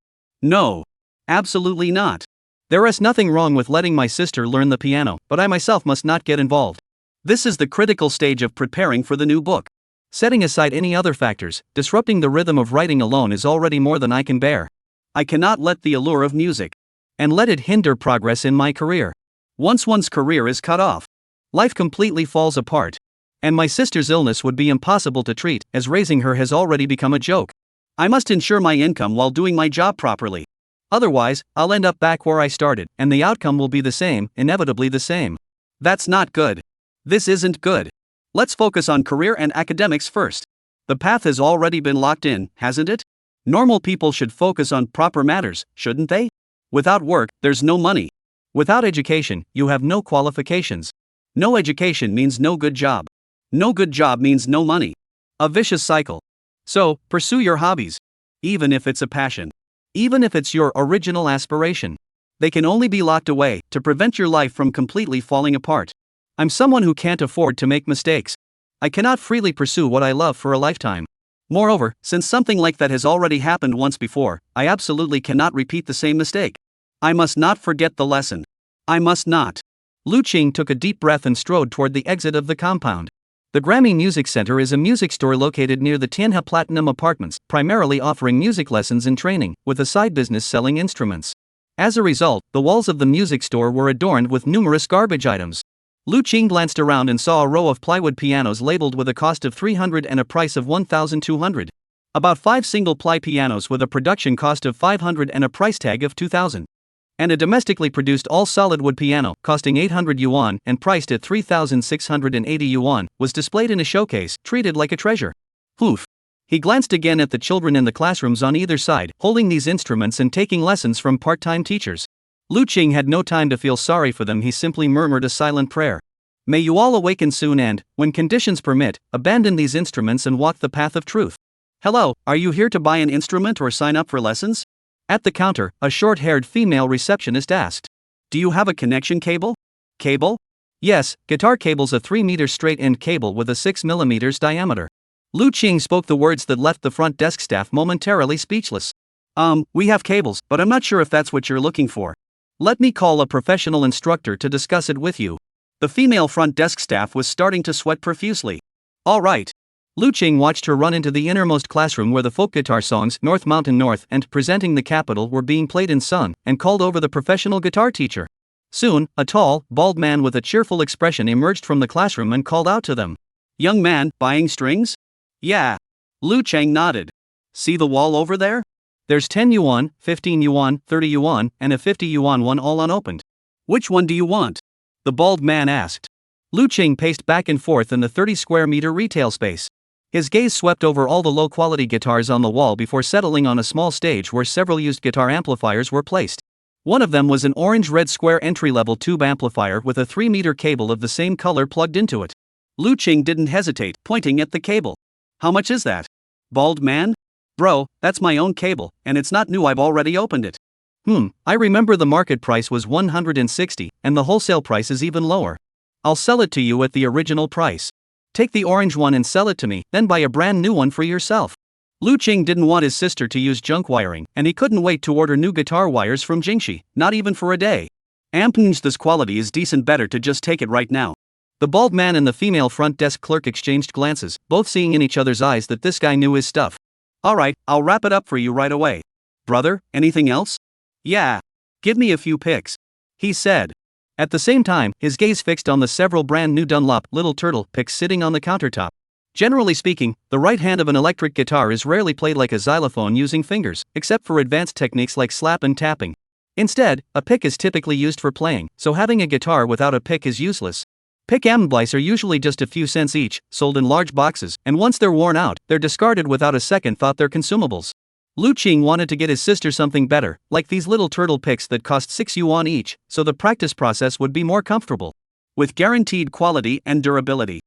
No. Absolutely not. There is nothing wrong with letting my sister learn the piano, but I myself must not get involved. This is the critical stage of preparing for the new book. Setting aside any other factors, disrupting the rhythm of writing alone is already more than I can bear. I cannot let the allure of music and let it hinder progress in my career. Once one's career is cut off, life completely falls apart. And my sister's illness would be impossible to treat, as raising her has already become a joke. I must ensure my income while doing my job properly. Otherwise, I'll end up back where I started, and the outcome will be the same, inevitably the same. That's not good. This isn't good. Let's focus on career and academics first. The path has already been locked in, hasn't it? Normal people should focus on proper matters, shouldn't they? Without work, there's no money. Without education, you have no qualifications. No education means no good job. No good job means no money. A vicious cycle. So, pursue your hobbies. Even if it's a passion. Even if it's your original aspiration. They can only be locked away to prevent your life from completely falling apart. I'm someone who can't afford to make mistakes. I cannot freely pursue what I love for a lifetime. Moreover, since something like that has already happened once before, I absolutely cannot repeat the same mistake. I must not forget the lesson. I must not. Lu Qing took a deep breath and strode toward the exit of the compound. The Grammy Music Center is a music store located near the Tianhe Platinum Apartments, primarily offering music lessons and training, with a side business selling instruments. As a result, the walls of the music store were adorned with numerous garbage items. Lu Qing glanced around and saw a row of plywood pianos labeled with a cost of 300 and a price of 1,200. About 5 single-ply pianos with a production cost of 500 and a price tag of 2,000. And a domestically produced all-solid wood piano, costing 800 yuan and priced at 3,680 yuan, was displayed in a showcase, treated like a treasure. Oof. He glanced again at the children in the classrooms on either side, holding these instruments and taking lessons from part-time teachers. Lu Qing had no time to feel sorry for them. He simply murmured a silent prayer. May you all awaken soon and, when conditions permit, abandon these instruments and walk the path of truth. Hello, are you here to buy an instrument or sign up for lessons? At the counter, a short-haired female receptionist asked. Do you have a connection cable? Cable? Yes, guitar cable's a 3-meter straight-end cable with a 6 millimeters diameter. Lu Qing spoke the words that left the front desk staff momentarily speechless. We have cables, but I'm not sure if that's what you're looking for. Let me call a professional instructor to discuss it with you. The female front desk staff was starting to sweat profusely. All right. Lu Qing watched her run into the innermost classroom where the folk guitar songs North Mountain North and Presenting the Capital were being played in sung, and called over the professional guitar teacher. Soon, a tall, bald man with a cheerful expression emerged from the classroom and called out to them. Young man, buying strings? Yeah. Lu Qing nodded. See the wall over there? There's 10 yuan, 15 yuan, 30 yuan, and a 50 yuan one all unopened. Which one do you want? The bald man asked. Lu Qing paced back and forth in the 30 square meter retail space. His gaze swept over all the low-quality guitars on the wall before settling on a small stage where several used guitar amplifiers were placed. One of them was an orange-red square entry-level tube amplifier with a 3-meter cable of the same color plugged into it. Lu Qing didn't hesitate, pointing at the cable. How much is that? Bald man? Bro, that's my own cable, and it's not new. I've already opened it. I remember the market price was 160, and the wholesale price is even lower. I'll sell it to you at the original price. Take the orange one and sell it to me, then buy a brand new one for yourself. Lu Qing didn't want his sister to use junk wiring, and he couldn't wait to order new guitar wires from Jingxi, not even for a day. This quality is decent, better to just take it right now. The bald man and the female front desk clerk exchanged glances, both seeing in each other's eyes that this guy knew his stuff. Alright, I'll wrap it up for you right away. Brother, anything else? Yeah. Give me a few picks. He said. At the same time, his gaze fixed on the several brand new Dunlop Little Turtle picks sitting on the countertop. Generally speaking, the right hand of an electric guitar is rarely played like a xylophone using fingers, except for advanced techniques like slap and tapping. Instead, a pick is typically used for playing, so having a guitar without a pick is useless. Pick amplifiers are usually just a few cents each, sold in large boxes, and once they're worn out, they're discarded without a second thought. They're consumables. Lu Qing wanted to get his sister something better, like these little turtle picks that cost 6 yuan each, so the practice process would be more comfortable. With guaranteed quality and durability.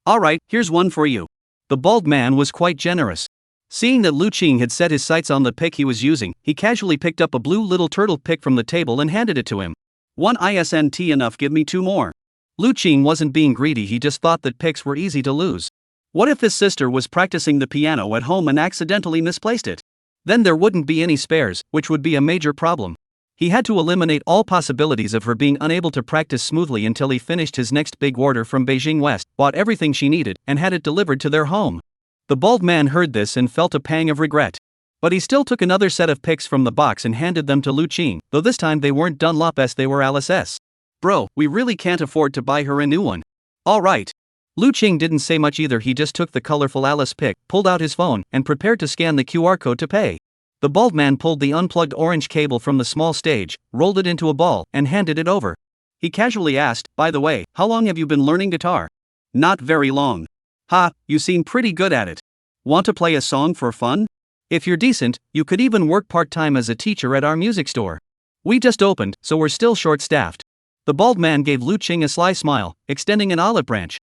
Alright, here's one for you. The bald man was quite generous. Seeing that Lu Qing had set his sights on the pick he was using, he casually picked up a blue little turtle pick from the table and handed it to him. One isn't enough, give me 2 more. Lu Qing wasn't being greedy, he just thought that picks were easy to lose. What if his sister was practicing the piano at home and accidentally misplaced it? Then there wouldn't be any spares, which would be a major problem. He had to eliminate all possibilities of her being unable to practice smoothly until he finished his next big order from Beijing West, bought everything she needed, and had it delivered to their home. The bald man heard this and felt a pang of regret. But he still took another set of picks from the box and handed them to Lu Qing, though this time they weren't Dunlop S, they were Alice S. Bro, we really can't afford to buy her a new one. Alright. Lu Qing didn't say much either. He just took the colorful Alice pic, pulled out his phone, and prepared to scan the QR code to pay. The bald man pulled the unplugged orange cable from the small stage, rolled it into a ball, and handed it over. He casually asked, "By the way, how long have you been learning guitar?" "Not very long." "Ha, you seem pretty good at it. Want to play a song for fun? If you're decent, you could even work part-time as a teacher at our music store. We just opened, so we're still short-staffed." The bald man gave Lu Qing a sly smile, extending an olive branch.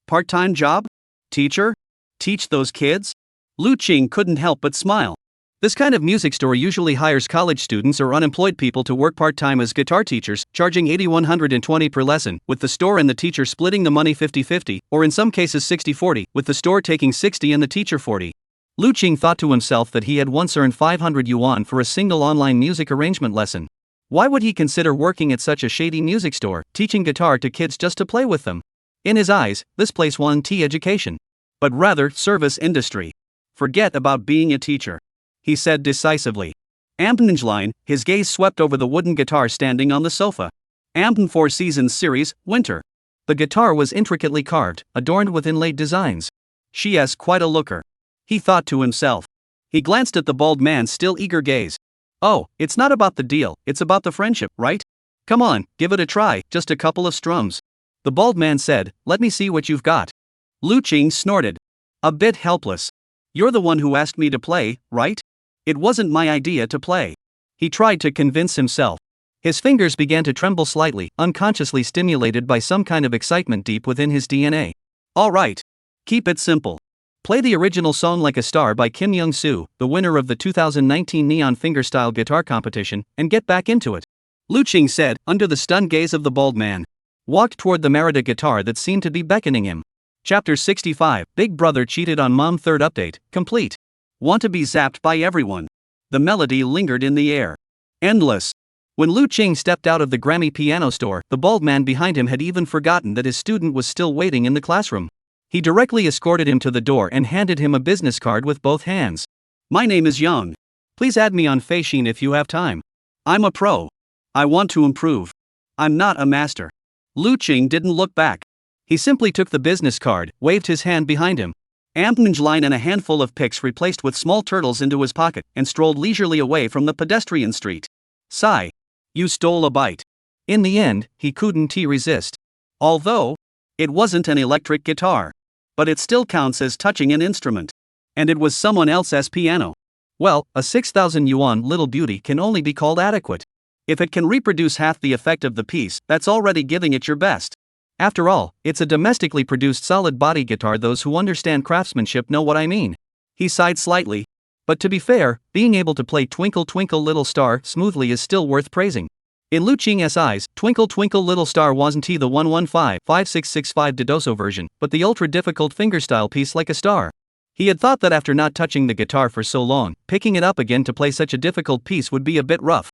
Part-time job? Teacher? Teach those kids? Lu Qing couldn't help but smile. This kind of music store usually hires college students or unemployed people to work part-time as guitar teachers, charging $8,120 per lesson, with the store and the teacher splitting the money 50-50, or in some cases 60-40, with the store taking 60 and the teacher 40. Lu Qing thought to himself that he had once earned 500 yuan for a single online music arrangement lesson. Why would he consider working at such a shady music store, teaching guitar to kids just to play with them? In his eyes, this place wasn't education, but rather service industry. "Forget about being a teacher," he said decisively. Line, his gaze swept over the wooden guitar standing on the sofa. Four Seasons series, Winter. The guitar was intricately carved, adorned with inlaid designs. "She has quite a looker," he thought to himself. He glanced at the bald man's still eager gaze. "Oh, it's not about the deal, it's about the friendship, right? Come on, give it a try, just a couple of strums." The bald man said, "Let me see what you've got." Lu Qing snorted. A bit helpless. "You're the one who asked me to play, right? It wasn't my idea to play." He tried to convince himself. His fingers began to tremble slightly, unconsciously stimulated by some kind of excitement deep within his DNA. "All right. Keep it simple. Play the original song Like a Star by Kim Young-soo, the winner of the 2019 Neon Fingerstyle Guitar Competition, and get back into it," Lu Qing said, under the stunned gaze of the bald man. Walked toward the Merida guitar that seemed to be beckoning him. Chapter 65, Big Brother Cheated on Mom. Third update, complete. Want to be zapped by everyone. The melody lingered in the air. Endless. When Lu Qing stepped out of the Grammy piano store, the bald man behind him had even forgotten that his student was still waiting in the classroom. He directly escorted him to the door and handed him a business card with both hands. "My name is Young. Please add me on Feishin if you have time. I'm a pro. I want to improve. I'm not a master." Lu Qing didn't look back. He simply took the business card, waved his hand behind him. Line and a handful of pics replaced with small turtles into his pocket, and strolled leisurely away from the pedestrian street. Sigh. You stole a bite. In the end, he couldn't resist. Although, it wasn't an electric guitar. But it still counts as touching an instrument. And it was someone else's piano. Well, a 6,000 yuan little beauty can only be called adequate. If it can reproduce half the effect of the piece, that's already giving it your best. After all, it's a domestically produced solid body guitar. Those who understand craftsmanship know what I mean. He sighed slightly. But to be fair, being able to play Twinkle Twinkle Little Star smoothly is still worth praising. In Lu Qing's eyes, Twinkle Twinkle Little Star wasn't the 115-5665 Dodoso version, but the ultra-difficult fingerstyle piece Like a Star. He had thought that after not touching the guitar for so long, picking it up again to play such a difficult piece would be a bit rough.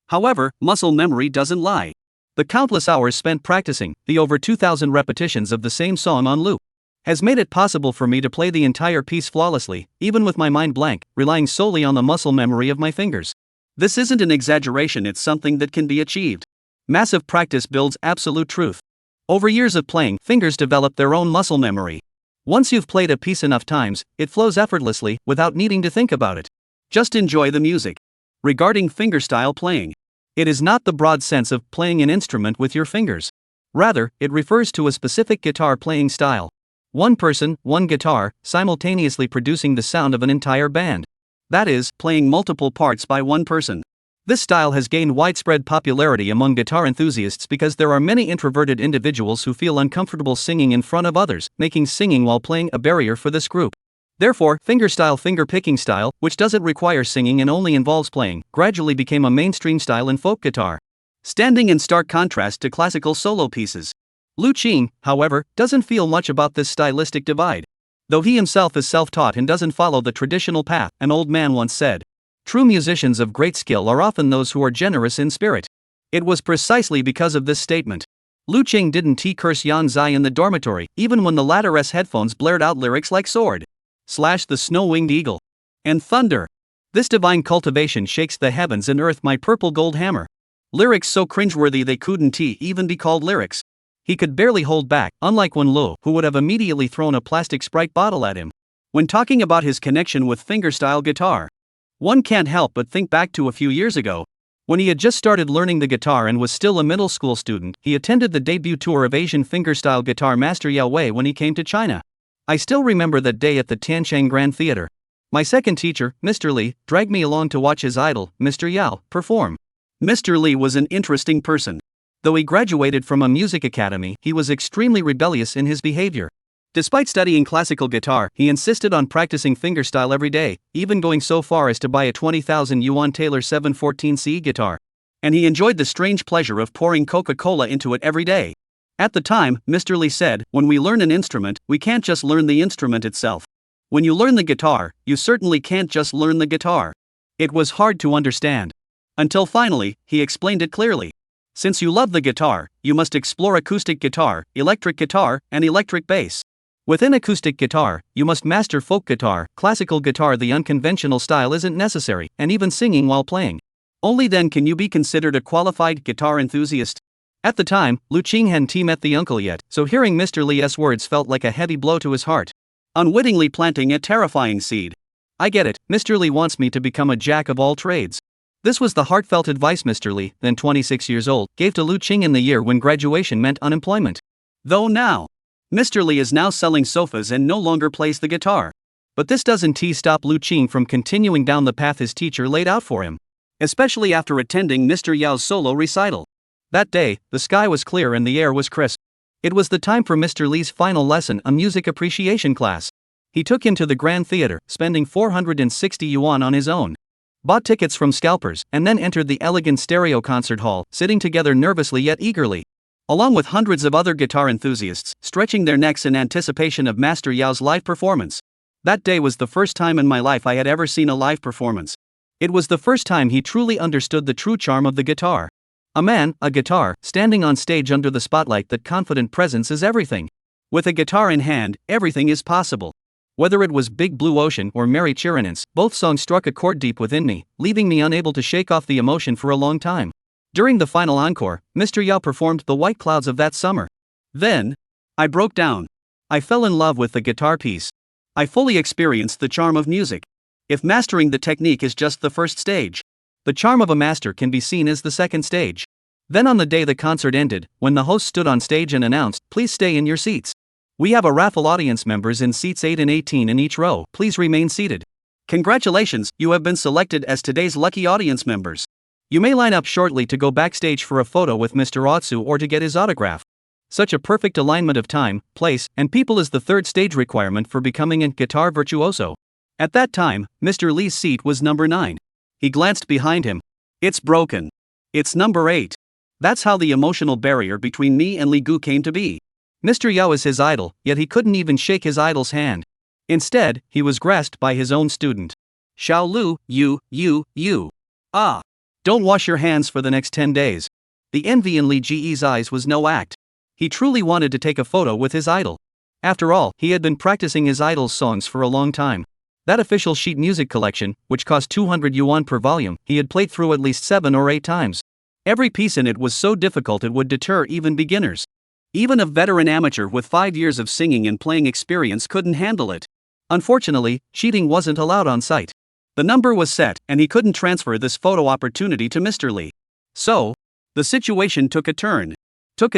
However, muscle memory doesn't lie. The countless hours spent practicing, the over 2,000 repetitions of the same song on loop, has made it possible for me to play the entire piece flawlessly, even with my mind blank, relying solely on the muscle memory of my fingers. This isn't an exaggeration, it's something that can be achieved. Massive practice builds absolute truth. Over years of playing, fingers develop their own muscle memory. Once you've played a piece enough times, it flows effortlessly, without needing to think about it. Just enjoy the music. Regarding fingerstyle playing, it is not the broad sense of playing an instrument with your fingers. Rather, it refers to a specific guitar playing style. One person, one guitar, simultaneously producing the sound of an entire band. That is, playing multiple parts by one person. This style has gained widespread popularity among guitar enthusiasts because there are many introverted individuals who feel uncomfortable singing in front of others, making singing while playing a barrier for this group. Therefore, fingerstyle, finger-picking style, which doesn't require singing and only involves playing, gradually became a mainstream style in folk guitar. Standing in stark contrast to classical solo pieces. Lu Qing, however, doesn't feel much about this stylistic divide. Though he himself is self-taught and doesn't follow the traditional path, an old man once said. True musicians of great skill are often those who are generous in spirit. It was precisely because of this statement. Lu Qing didn't curse Yan Zai in the dormitory, even when the latter's headphones blared out lyrics like Sword, Slash the Snow-Winged Eagle, and Thunder. This divine cultivation shakes the heavens and earth, my purple gold hammer. Lyrics so cringeworthy they couldn't even be called lyrics. He could barely hold back, unlike Wen Lo, who would have immediately thrown a plastic Sprite bottle at him. When talking about his connection with fingerstyle guitar, one can't help but think back to a few years ago. When he had just started learning the guitar and was still a middle school student, he attended the debut tour of Asian fingerstyle guitar master Yao Wei when he came to China. I still remember that day at the Tiancheng Grand Theater. My second teacher, Mr. Li, dragged me along to watch his idol, Mr. Yao, perform. Mr. Li was an interesting person. Though he graduated from a music academy, he was extremely rebellious in his behavior. Despite studying classical guitar, he insisted on practicing fingerstyle every day, even going so far as to buy a 20,000 yuan Taylor 714C guitar. And he enjoyed the strange pleasure of pouring Coca-Cola into it every day. At the time, Mr. Li said, "When we learn an instrument, we can't just learn the instrument itself. When you learn the guitar, you certainly can't just learn the guitar." It was hard to understand. Until finally, he explained it clearly. Since you love the guitar, you must explore acoustic guitar, and electric bass. Within acoustic guitar, you must master folk guitar, classical guitar. The unconventional style isn't necessary, and even singing while playing. Only then can you be considered a qualified guitar enthusiast. At the time, Lu Qing hadn't met the uncle yet, so hearing Mr. Li's words felt like a heavy blow to his heart. Unwittingly planting a terrifying seed. I get it, Mr. Li wants me to become a jack of all trades. This was the heartfelt advice Mr. Li, then 26 years old, gave to Lu Qing in the year when graduation meant unemployment. Though now, Mr. Li is now selling sofas and no longer plays the guitar. But this doesn't stop Lu Qing from continuing down the path his teacher laid out for him. Especially after attending Mr. Yao's solo recital. That day, the sky was clear and the air was crisp. It was the time for Mr. Li's final lesson, a music appreciation class. He took him to the Grand Theater, spending 460 yuan on his own. Bought tickets from scalpers, and then entered the elegant stereo concert hall, sitting together nervously yet eagerly. Along with hundreds of other guitar enthusiasts, stretching their necks in anticipation of Master Yao's live performance. That day was the first time in my life I had ever seen a live performance. It was the first time he truly understood the true charm of the guitar. A man, a guitar, standing on stage under the spotlight. That confident presence is everything. With a guitar in hand, everything is possible. Whether it was Big Blue Ocean or Merry Chirinance, both songs struck a chord deep within me, leaving me unable to shake off the emotion for a long time. During the final encore, Mr. Yao performed The White Clouds of That Summer. Then, I broke down. I fell in love with the guitar piece. I fully experienced the charm of music. If mastering the technique is just the first stage, the charm of a master can be seen as the second stage. Then on the day the concert ended, when the host stood on stage and announced, "Please stay in your seats. We have a raffle audience members in seats 8 and 18 in each row. Please remain seated. Congratulations, you have been selected as today's lucky audience members. You may line up shortly to go backstage for a photo with Mr. Otsu or to get his autograph." Such a perfect alignment of time, place, and people is the third stage requirement for becoming a guitar virtuoso. At that time, Mr. Li's seat was number 9. He glanced behind him. "It's broken. It's number 8. That's how the emotional barrier between me and Li Gu came to be. Mr. Yao is his idol, yet he couldn't even shake his idol's hand. Instead, he was grasped by his own student. "Xiao Lu, you. Ah. Don't wash your hands for the next 10 days. The envy in Li Ji's eyes was no act. He truly wanted to take a photo with his idol. After all, he had been practicing his idol's songs for a long time. That official sheet music collection, which cost 200 yuan per volume, he had played through at least 7 or 8 times. Every piece in it was so difficult it would deter even beginners. Even a veteran amateur with 5 years of singing and playing experience couldn't handle it. Unfortunately, cheating wasn't allowed on site. The number was set, and he couldn't transfer this photo opportunity to Mr. Li. So, the situation took a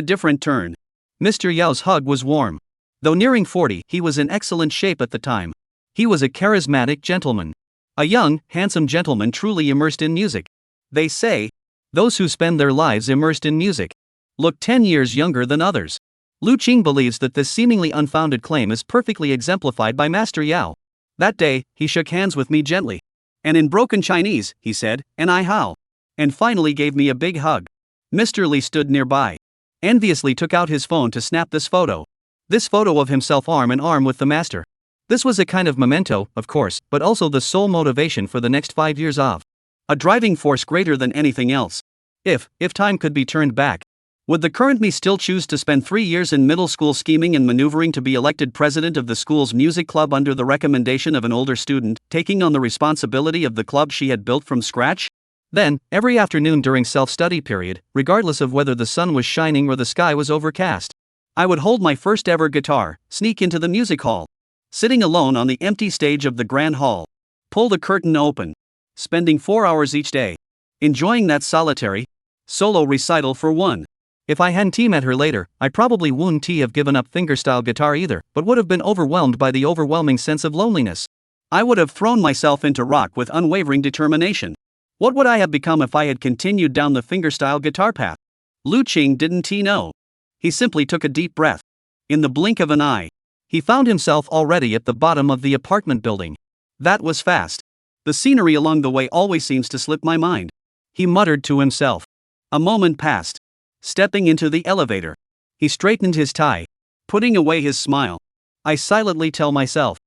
different turn. Mr. Yao's hug was warm. Though nearing 40, he was in excellent shape at the time. He was a charismatic gentleman. A young, handsome gentleman truly immersed in music. They say, those who spend their lives immersed in music look 10 years younger than others. Lu Qing believes that this seemingly unfounded claim is perfectly exemplified by Master Yao. That day, he shook hands with me gently. And in broken Chinese, he said, "And I how?" And finally gave me a big hug. Mr. Li stood nearby. Enviously took out his phone to snap this photo. This photo of himself arm in arm with the master. This was a kind of memento, of course, but also the sole motivation for the next 5 years of. A driving force greater than anything else. If time could be turned back, would the current me still choose to spend 3 years in middle school scheming and maneuvering to be elected president of the school's music club under the recommendation of an older student, taking on the responsibility of the club she had built from scratch? Then, every afternoon during self-study period, regardless of whether the sun was shining or the sky was overcast, I would hold my first ever guitar, sneak into the music hall. Sitting alone on the empty stage of the grand hall. Pull the curtain open. Spending 4 hours each day. Enjoying that solitary, solo recital for one. If I hadn't met her later, I probably wouldn't have given up fingerstyle guitar either, but would have been overwhelmed by the overwhelming sense of loneliness. I would have thrown myself into rock with unwavering determination. What would I have become if I had continued down the fingerstyle guitar path? Lu Qing didn't know. He simply took a deep breath. In the blink of an eye, he found himself already at the bottom of the apartment building. That was fast. The scenery along the way always seems to slip my mind. He muttered to himself. A moment passed. Stepping into the elevator, he straightened his tie, putting away his smile. I silently tell myself,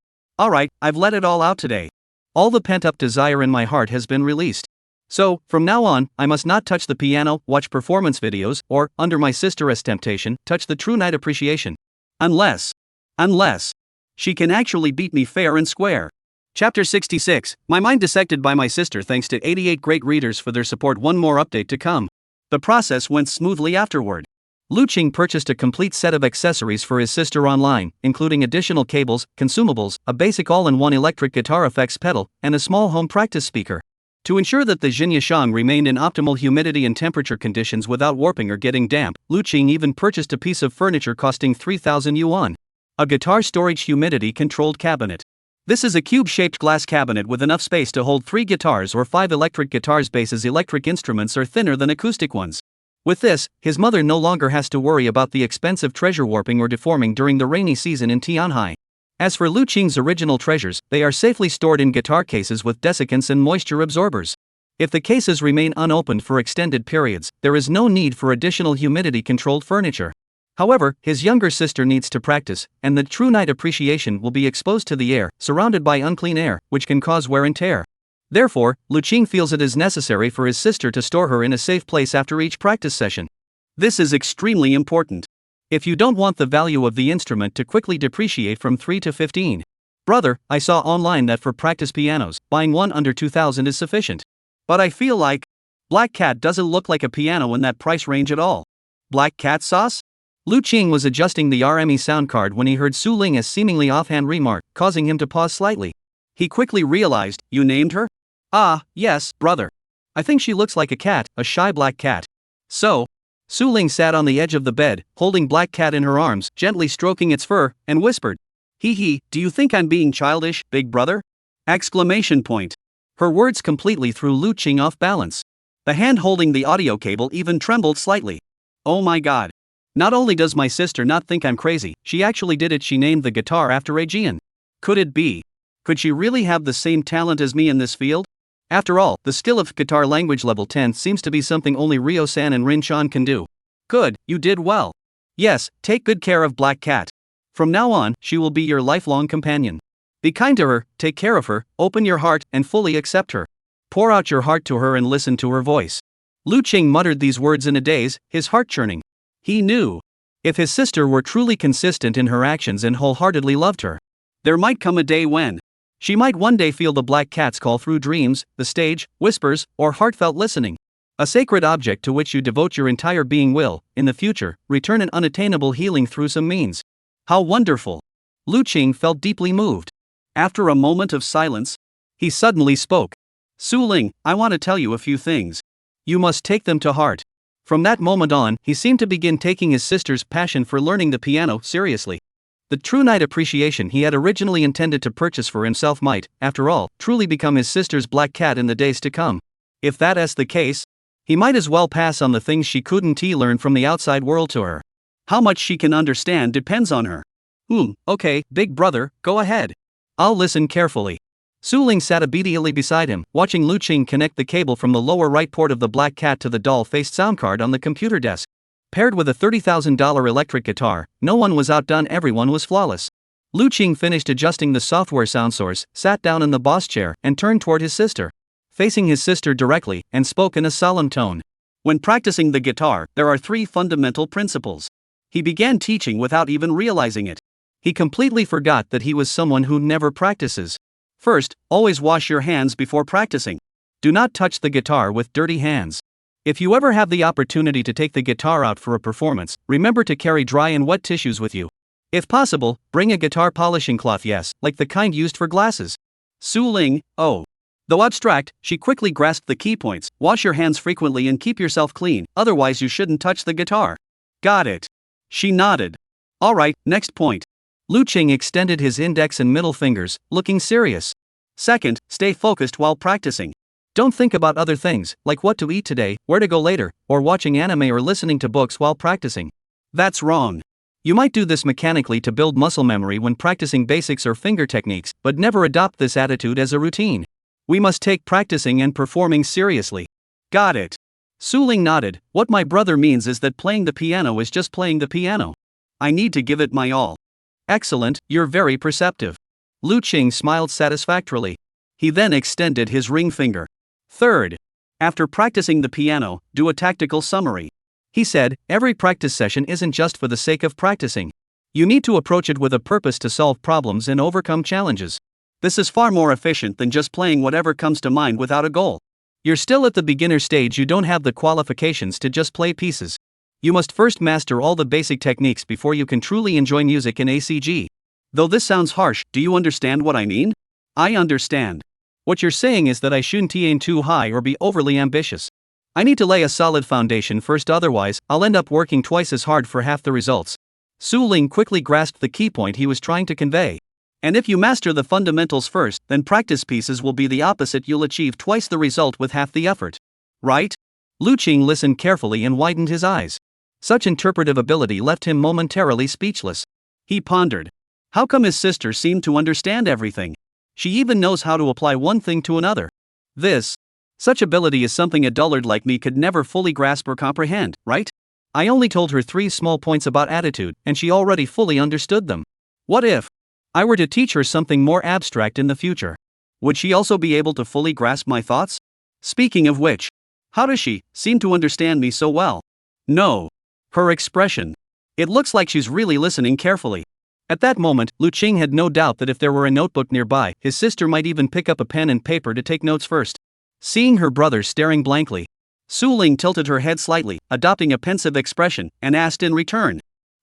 alright, I've let it all out today. All the pent-up desire in my heart has been released. So, from now on, I must not touch the piano, watch performance videos, or, under my sister's temptation, touch the true night appreciation. Unless she can actually beat me fair and square. Chapter 66, my mind dissected by my sister thanks to 88 great readers for their support. One more update to come. The process went smoothly afterward. Lu Qing purchased a complete set of accessories for his sister online, including additional cables, consumables, a basic all-in-one electric guitar effects pedal, and a small home practice speaker. To ensure that the Jinyashang remained in optimal humidity and temperature conditions without warping or getting damp, Lu Qing even purchased a piece of furniture costing 3,000 yuan. A guitar storage humidity-controlled cabinet. This is a cube-shaped glass cabinet with enough space to hold 3 guitars or 5 electric guitars. Basses electric instruments are thinner than acoustic ones. With this, his mother no longer has to worry about the expensive treasure warping or deforming during the rainy season in Tianhai. As for Lu Qing's original treasures, they are safely stored in guitar cases with desiccants and moisture absorbers. If the cases remain unopened for extended periods, there is no need for additional humidity-controlled furniture. However, his younger sister needs to practice, and the true night appreciation will be exposed to the air, surrounded by unclean air, which can cause wear and tear. Therefore, Lu Qing feels it is necessary for his sister to store her in a safe place after each practice session. This is extremely important. If you don't want the value of the instrument to quickly depreciate from 3 to 15. Brother, I saw online that for practice pianos, buying one under 2,000 is sufficient. But I feel like Black Cat doesn't look like a piano in that price range at all. Black Cat sauce? Lu Qing was adjusting the RME sound card when he heard Su Ling's seemingly offhand remark, causing him to pause slightly. He quickly realized, you named her? Ah, yes, brother. I think she looks like a cat, a shy black cat. So, Su Ling sat on the edge of the bed, holding Black Cat in her arms, gently stroking its fur, and whispered, "Hee, do you think I'm being childish, big brother?" Exclamation point. Her words completely threw Lu Qing off balance. The hand holding the audio cable even trembled slightly. Oh my god. Not only does my sister not think I'm crazy, she actually did it. She named the guitar after a Jian. Could it be? Could she really have the same talent as me in this field? After all, the skill of guitar language level 10 seems to be something only Ryo-san and Rin-chan can do. Good, you did well. Yes, take good care of Black Cat. From now on, she will be your lifelong companion. Be kind to her, take care of her, open your heart, and fully accept her. Pour out your heart to her and listen to her voice. Lu Qing muttered these words in a daze, his heart churning. He knew. If his sister were truly consistent in her actions and wholeheartedly loved her, there might come a day when she might one day feel the Black Cat's call through dreams, the stage, whispers, or heartfelt listening. A sacred object to which you devote your entire being will, in the future, return an unattainable healing through some means. How wonderful! Lu Qing felt deeply moved. After a moment of silence, he suddenly spoke. Su Ling, I want to tell you a few things. You must take them to heart. From that moment on, he seemed to begin taking his sister's passion for learning the piano seriously. The true night appreciation he had originally intended to purchase for himself might, after all, truly become his sister's Black Cat in the days to come. If that is the case, he might as well pass on the things she couldn't learn from the outside world to her. How much she can understand depends on her. Okay, big brother, go ahead. I'll listen carefully. Su Ling sat obediently beside him, watching Lu Qing connect the cable from the lower right port of the Black Cat to the doll-faced sound card on the computer desk. Paired with a $30,000 electric guitar, no one was outdone, everyone was flawless. Lu Qing finished adjusting the software sound source, sat down in the boss chair, and turned toward his sister. Facing his sister directly, and spoke in a solemn tone. When practicing the guitar, there are 3 fundamental principles. He began teaching without even realizing it. He completely forgot that he was someone who never practices. First, always wash your hands before practicing. Do not touch the guitar with dirty hands. If you ever have the opportunity to take the guitar out for a performance, remember to carry dry and wet tissues with you. If possible, bring a guitar polishing cloth, yes, like the kind used for glasses. Su Ling, oh. Though abstract, she quickly grasped the key points. Wash your hands frequently and keep yourself clean, otherwise you shouldn't touch the guitar. Got it. She nodded. Alright, next point. Lu Qing extended his index and middle fingers, looking serious. Second, stay focused while practicing. Don't think about other things, like what to eat today, where to go later, or watching anime or listening to books while practicing. That's wrong. You might do this mechanically to build muscle memory when practicing basics or finger techniques, but never adopt this attitude as a routine. We must take practicing and performing seriously. Got it. Su Ling nodded. What my brother means is that playing the piano is just playing the piano. I need to give it my all. Excellent, you're very perceptive. Lu Qing smiled satisfactorily. He then extended his ring finger. Third, after practicing the piano, do a tactical summary. He said, every practice session isn't just for the sake of practicing. You need to approach it with a purpose to solve problems and overcome challenges. This is far more efficient than just playing whatever comes to mind without a goal. You're still at the beginner stage, you don't have the qualifications to just play pieces. You must first master all the basic techniques before you can truly enjoy music in ACG. Though this sounds harsh, do you understand what I mean? I understand. What you're saying is that I shouldn't aim too high or be overly ambitious. I need to lay a solid foundation first, otherwise, I'll end up working twice as hard for half the results. Su Ling quickly grasped the key point he was trying to convey. And if you master the fundamentals first, then practice pieces will be the opposite, you'll achieve twice the result with half the effort. Right? Lu Qing listened carefully and widened his eyes. Such interpretive ability left him momentarily speechless. He pondered. How come his sister seemed to understand everything? She even knows how to apply one thing to another. Such ability is something a dullard like me could never fully grasp or comprehend, right? I only told her 3 small points about attitude, and she already fully understood them. What if I were to teach her something more abstract in the future? Would she also be able to fully grasp my thoughts? Speaking of which, how does she seem to understand me so well? No. Her expression. It looks like she's really listening carefully. At that moment, Lu Qing had no doubt that if there were a notebook nearby, his sister might even pick up a pen and paper to take notes first. Seeing her brother staring blankly, Su Ling tilted her head slightly, adopting a pensive expression, and asked in return.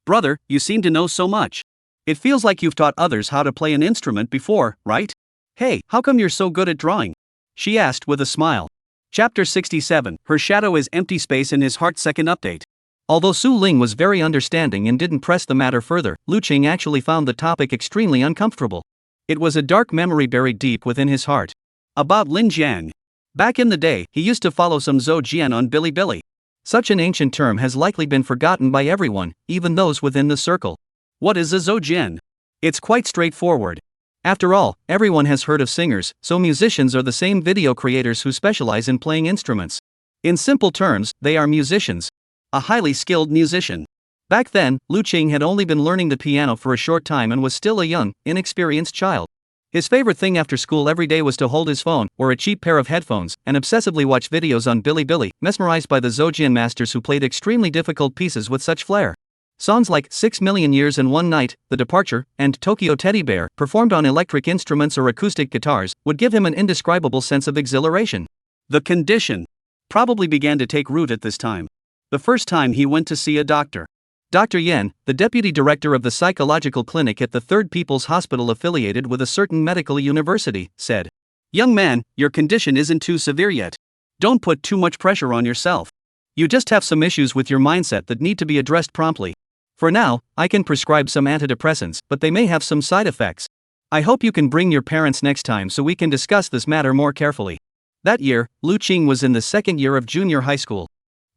Brother, you seem to know so much. It feels like you've taught others how to play an instrument before, right? Hey, how come you're so good at drawing? She asked with a smile. Chapter 67, Her Shadow is Empty Space in His Heart. Second update. Although Su Ling was very understanding and didn't press the matter further, Lu Qing actually found the topic extremely uncomfortable. It was a dark memory buried deep within his heart. About Lin Jiang. Back in the day, he used to follow some Zhou Jian on Bilibili. Such an ancient term has likely been forgotten by everyone, even those within the circle. What is a Zhou Jian? It's quite straightforward. After all, everyone has heard of singers, so musicians are the same video creators who specialize in playing instruments. In simple terms, they are musicians. A highly skilled musician. Back then, Lu Qing had only been learning the piano for a short time and was still a young, inexperienced child. His favorite thing after school every day was to hold his phone, or a cheap pair of headphones, and obsessively watch videos on Bilibili, mesmerized by the Zoujian masters who played extremely difficult pieces with such flair. Songs like 6 Million Years and One Night, The Departure, and Tokyo Teddy Bear, performed on electric instruments or acoustic guitars, would give him an indescribable sense of exhilaration. The condition probably began to take root at this time. The first time he went to see a doctor. Dr. Yen, the deputy director of the psychological clinic at the Third People's Hospital affiliated with a certain medical university, said, Young man, your condition isn't too severe yet. Don't put too much pressure on yourself. You just have some issues with your mindset that need to be addressed promptly. For now, I can prescribe some antidepressants, but they may have some side effects. I hope you can bring your parents next time so we can discuss this matter more carefully. That year, Lu Qing was in the second year of junior high school.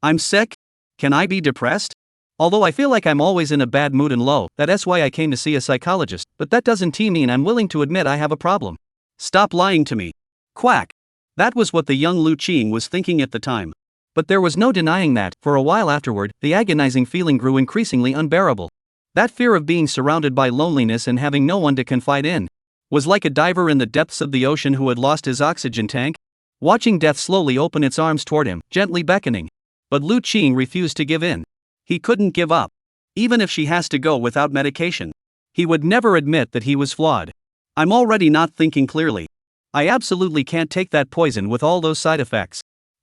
I'm sick? Can I be depressed? Although I feel like I'm always in a bad mood and low, that's why I came to see a psychologist, but that doesn't mean I'm willing to admit I have a problem. Stop lying to me. Quack. That was what the young Lu Qing was thinking at the time. But there was no denying that, for a while afterward, the agonizing feeling grew increasingly unbearable. That fear of being surrounded by loneliness and having no one to confide in was like a diver in the depths of the ocean who had lost his oxygen tank, watching death slowly open its arms toward him, gently beckoning. But Lu Qing refused to give in. He couldn't give up. Even if she has to go without medication. He would never admit that he was flawed. I'm already not thinking clearly. I absolutely can't take that poison with all those side effects.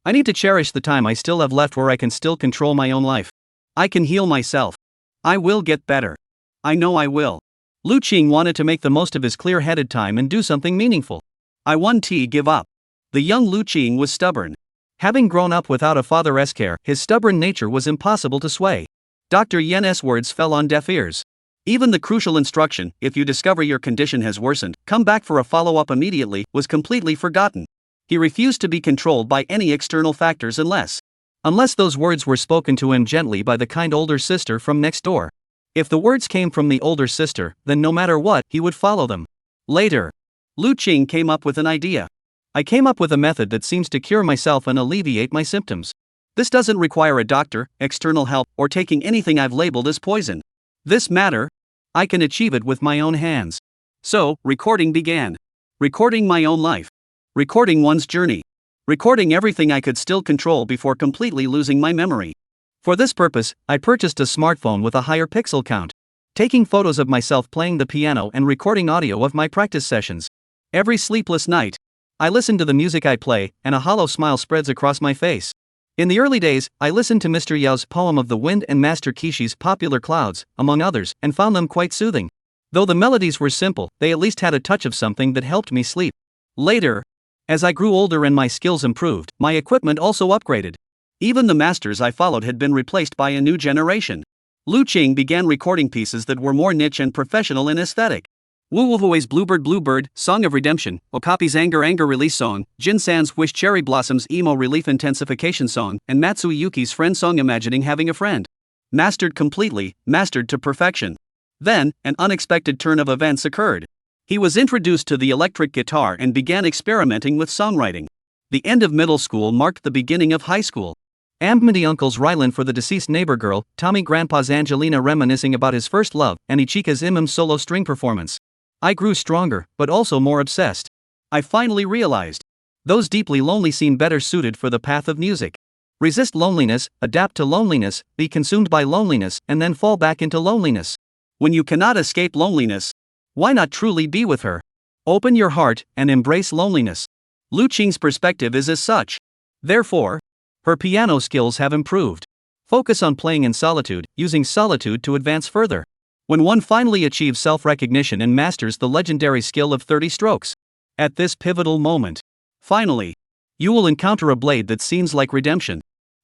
I need to cherish the time I still have left where I can still control my own life. I can heal myself. I will get better. I know I will. Lu Qing wanted to make the most of his clear-headed time and do something meaningful. I won't give up. The young Lu Qing was stubborn. Having grown up without a father's care, his stubborn nature was impossible to sway. Dr. Yen's words fell on deaf ears. Even the crucial instruction, if you discover your condition has worsened, come back for a follow-up immediately, was completely forgotten. He refused to be controlled by any external factors unless those words were spoken to him gently by the kind older sister from next door. If the words came from the older sister, then no matter what, he would follow them. Later, Lu Qing came up with an idea. I came up with a method that seems to cure myself and alleviate my symptoms. This doesn't require a doctor, external help, or taking anything I've labeled as poison. This matter, I can achieve it with my own hands. So, recording began. Recording my own life. Recording one's journey. Recording everything I could still control before completely losing my memory. For this purpose, I purchased a smartphone with a higher pixel count. Taking photos of myself playing the piano and recording audio of my practice sessions. Every sleepless night, I listen to the music I play, and a hollow smile spreads across my face. In the early days, I listened to Mr. Yao's poem of the wind and Master Kishi's popular clouds, among others, and found them quite soothing. Though the melodies were simple, they at least had a touch of something that helped me sleep. Later, as I grew older and my skills improved, my equipment also upgraded. Even the masters I followed had been replaced by a new generation. Lu Qing began recording pieces that were more niche and professional in aesthetic. Wu Wuhui's Bluebird Bluebird, Song of Redemption, Okapi's Anger Anger Release Song, Jin San's Wish Cherry Blossoms Emo Relief Intensification Song, and Matsui Yuki's Friend Song Imagining Having a Friend. Mastered completely, mastered to perfection. Then, an unexpected turn of events occurred. He was introduced to the electric guitar and began experimenting with songwriting. The end of middle school marked the beginning of high school. Ambmity Uncle's Rylan for the deceased neighbor girl, Tommy Grandpa's Angelina reminiscing about his first love, and Ichika's Imam solo string performance. I grew stronger, but also more obsessed. I finally realized. Those deeply lonely seem better suited for the path of music. Resist loneliness, adapt to loneliness, be consumed by loneliness, and then fall back into loneliness. When you cannot escape loneliness, why not truly be with her? Open your heart and embrace loneliness. Lu Qing's perspective is as such. Therefore, her piano skills have improved. Focus on playing in solitude, using solitude to advance further. When one finally achieves self-recognition and masters the legendary skill of 30 strokes. At this pivotal moment, finally, you will encounter a blade that seems like redemption.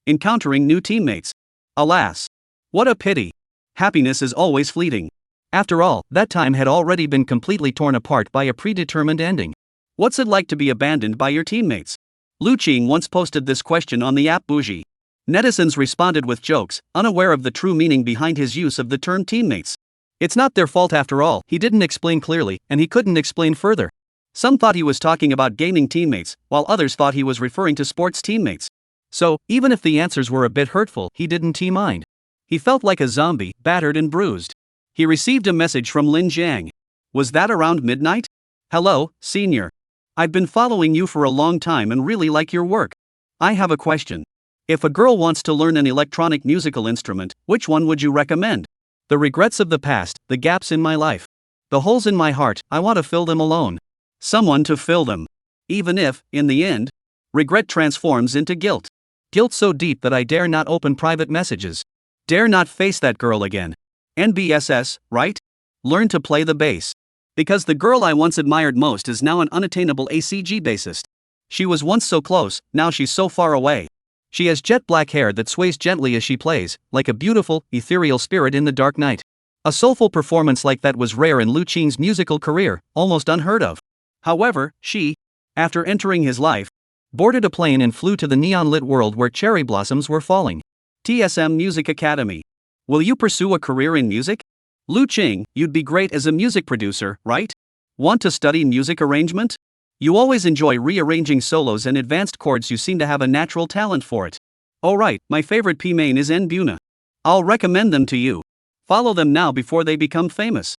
Encountering new teammates. Alas, what a pity. Happiness is always fleeting. After all, that time had already been completely torn apart by a predetermined ending. What's it like to be abandoned by your teammates? Lu Qing once posted this question on the app Bougie. Netizens responded with jokes, unaware of the true meaning behind his use of the term teammates. It's not their fault after all, he didn't explain clearly, and he couldn't explain further. Some thought he was talking about gaming teammates, while others thought he was referring to sports teammates. So, even if the answers were a bit hurtful, he didn't mind. He felt like a zombie, battered and bruised. He received a message from Lin Jiang. Was that around midnight? Hello, senior. I've been following you for a long time and really like your work. I have a question. If a girl wants to learn an electronic musical instrument, which one would you recommend? The regrets of the past, the gaps in my life. The holes in my heart, I want to fill them alone. Someone to fill them. Even if, in the end, regret transforms into guilt. Guilt so deep that I dare not open private messages. Dare not face that girl again. NBSS, right? Learn to play the bass. Because the girl I once admired most is now an unattainable ACG bassist. She was once so close, now she's so far away. She has jet black hair that sways gently as she plays, like a beautiful, ethereal spirit in the dark night. A soulful performance like that was rare in Lu Qing's musical career, almost unheard of. However, she, after entering his life, boarded a plane and flew to the neon-lit world where cherry blossoms were falling. TSM Music Academy. Will you pursue a career in music? Lu Qing, you'd be great as a music producer, right? Want to study music arrangement? You always enjoy rearranging solos and advanced chords. You seem to have a natural talent for it. Oh right, my favorite P main is N Buna. I'll recommend them to you. Follow them now before they become famous.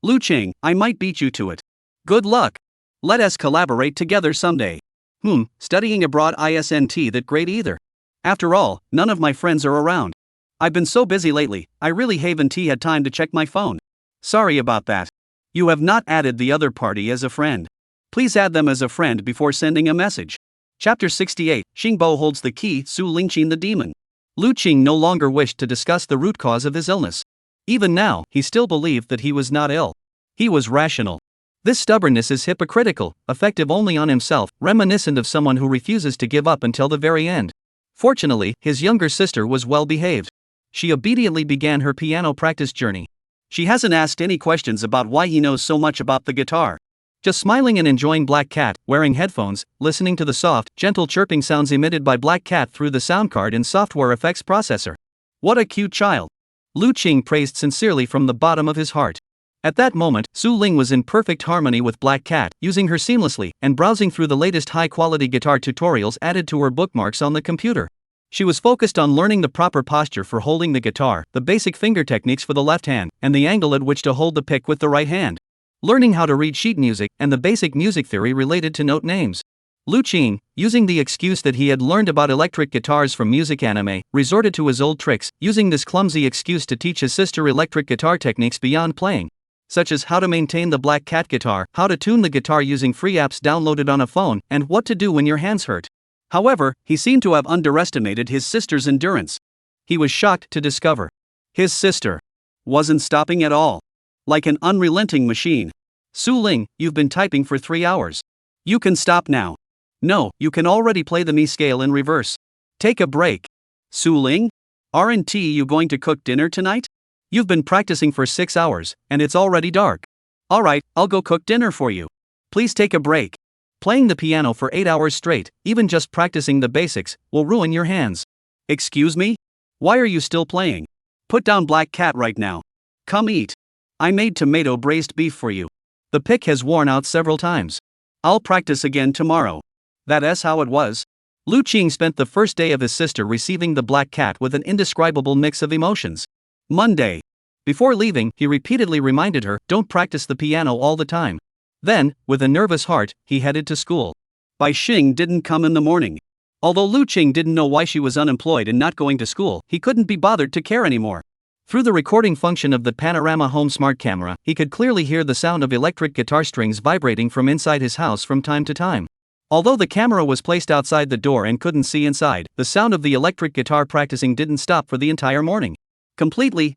Lu Qing, I might beat you to it. Good luck. Let us collaborate together someday. Studying abroad isn't that great either. After all, none of my friends are around. I've been so busy lately, I really haven't had time to check my phone. Sorry about that. You have not added the other party as a friend. Please add them as a friend before sending a message. Chapter 68, Xingbo holds the key, Su Lingqin the demon. Lu Qing no longer wished to discuss the root cause of his illness. Even now, he still believed that he was not ill. He was rational. This stubbornness is hypocritical, effective only on himself, reminiscent of someone who refuses to give up until the very end. Fortunately, his younger sister was well behaved. She obediently began her piano practice journey. She hasn't asked any questions about why he knows so much about the guitar. Just smiling and enjoying Black Cat, wearing headphones, listening to the soft, gentle chirping sounds emitted by Black Cat through the sound card and software effects processor. What a cute child. Lu Qing praised sincerely from the bottom of his heart. At that moment, Su Ling was in perfect harmony with Black Cat, using her seamlessly, and browsing through the latest high-quality guitar tutorials added to her bookmarks on the computer. She was focused on learning the proper posture for holding the guitar, the basic finger techniques for the left hand, and the angle at which to hold the pick with the right hand. Learning how to read sheet music, and the basic music theory related to note names. Lu Qing, using the excuse that he had learned about electric guitars from music anime, resorted to his old tricks, using this clumsy excuse to teach his sister electric guitar techniques beyond playing, such as how to maintain the Black Cat guitar, how to tune the guitar using free apps downloaded on a phone, and what to do when your hands hurt. However, he seemed to have underestimated his sister's endurance. He was shocked to discover his sister wasn't stopping at all. Like an unrelenting machine. Su Ling, you've been typing for 3 hours. You can stop now. No, you can already play the Mi scale in reverse. Take a break. Su Ling? Aren't you going to cook dinner tonight? You've been practicing for 6 hours, and it's already dark. Alright, I'll go cook dinner for you. Please take a break. Playing the piano for 8 hours straight, even just practicing the basics, will ruin your hands. Excuse me? Why are you still playing? Put down Black Cat right now. Come eat. I made tomato braised beef for you. The pick has worn out several times. I'll practice again tomorrow. That's how it was. Lu Qing spent the first day of his sister receiving the Black Cat with an indescribable mix of emotions. Monday. Before leaving, he repeatedly reminded her, don't practice the piano all the time. Then, with a nervous heart, he headed to school. Bai Xing didn't come in the morning. Although Lu Qing didn't know why she was unemployed and not going to school, he couldn't be bothered to care anymore. Through the recording function of the Panorama Home Smart Camera, he could clearly hear the sound of electric guitar strings vibrating from inside his house from time to time. Although the camera was placed outside the door and couldn't see inside, the sound of the electric guitar practicing didn't stop for the entire morning. Completely,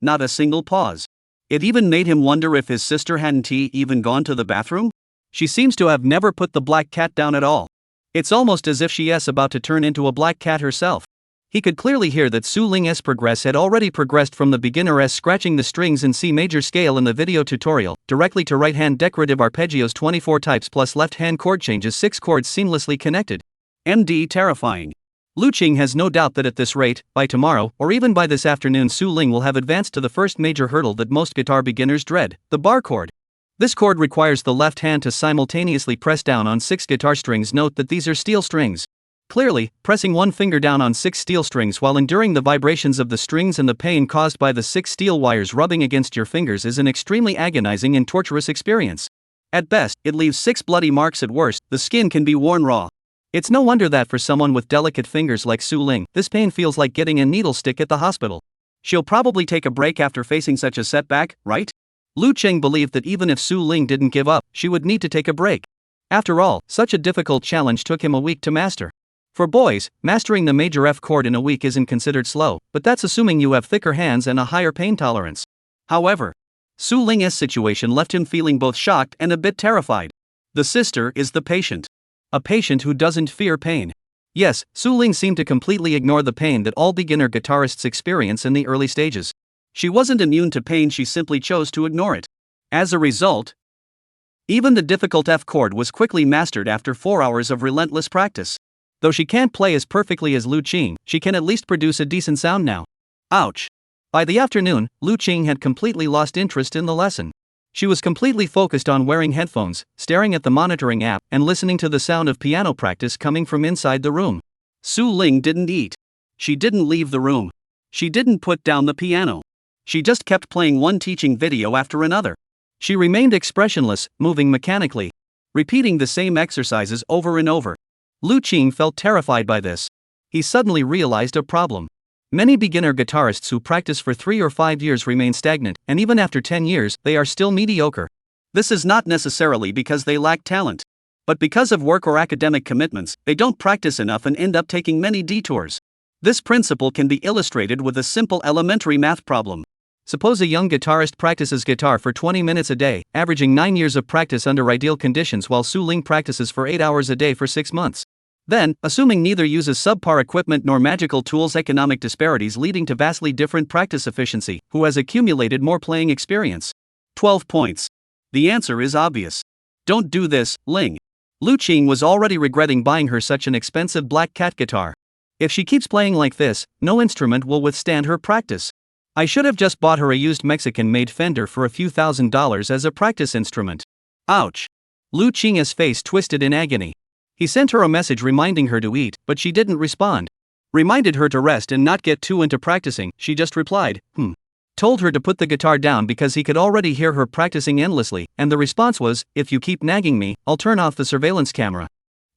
not a single pause. It even made him wonder if his sister hadn't even gone to the bathroom? She seems to have never put the Black Cat down at all. It's almost as if she is about to turn into a Black Cat herself. He could clearly hear that Su Ling's progress had already progressed from the beginner's scratching the strings in C major scale in the video tutorial, directly to right-hand decorative arpeggios 24 types plus left-hand chord changes 6 chords seamlessly connected. MD terrifying. Lu Qing has no doubt that at this rate, by tomorrow, or even by this afternoon, Su Ling will have advanced to the first major hurdle that most guitar beginners dread, the bar chord. This chord requires the left hand to simultaneously press down on 6 guitar strings. Note that these are steel strings. Clearly, pressing one finger down on 6 steel strings while enduring the vibrations of the strings and the pain caused by the 6 steel wires rubbing against your fingers is an extremely agonizing and torturous experience. At best, it leaves 6 bloody marks. At worst, the skin can be worn raw. It's no wonder that for someone with delicate fingers like Su Ling, this pain feels like getting a needle stick at the hospital. She'll probably take a break after facing such a setback, right? Lu Qing believed that even if Su Ling didn't give up, she would need to take a break. After all, such a difficult challenge took him a week to master. For boys, mastering the major F chord in a week isn't considered slow, but that's assuming you have thicker hands and a higher pain tolerance. However, Su Ling's situation left him feeling both shocked and a bit terrified. The sister is the patient. A patient who doesn't fear pain. Yes, Su Ling seemed to completely ignore the pain that all beginner guitarists experience in the early stages. She wasn't immune to pain, she simply chose to ignore it. As a result, even the difficult F chord was quickly mastered after 4 hours of relentless practice. Though she can't play as perfectly as Lu Qing, she can at least produce a decent sound now. Ouch. By the afternoon, Lu Qing had completely lost interest in the lesson. She was completely focused on wearing headphones, staring at the monitoring app, and listening to the sound of piano practice coming from inside the room. Su Ling didn't eat. She didn't leave the room. She didn't put down the piano. She just kept playing one teaching video after another. She remained expressionless, moving mechanically, repeating the same exercises over and over. Lu Qing felt terrified by this. He suddenly realized a problem. Many beginner guitarists who practice for 3 or 5 years remain stagnant, and even after 10 years, they are still mediocre. This is not necessarily because they lack talent. But because of work or academic commitments, they don't practice enough and end up taking many detours. This principle can be illustrated with a simple elementary math problem. Suppose a young guitarist practices guitar for 20 minutes a day, averaging 9 years of practice under ideal conditions, while Su Ling practices for 8 hours a day for 6 months. Then, assuming neither uses subpar equipment nor magical tools, economic disparities leading to vastly different practice efficiency, who has accumulated more playing experience? 12 points. The answer is obvious. Don't do this, Ling. Lu Qing was already regretting buying her such an expensive black cat guitar. If she keeps playing like this, no instrument will withstand her practice. I should have just bought her a used Mexican-made Fender for a few $1,000s as a practice instrument. Ouch. Lu Qing's face twisted in agony. He sent her a message reminding her to eat, but she didn't respond. Reminded her to rest and not get too into practicing, she just replied, Told her to put the guitar down because he could already hear her practicing endlessly, and the response was, if you keep nagging me, I'll turn off the surveillance camera.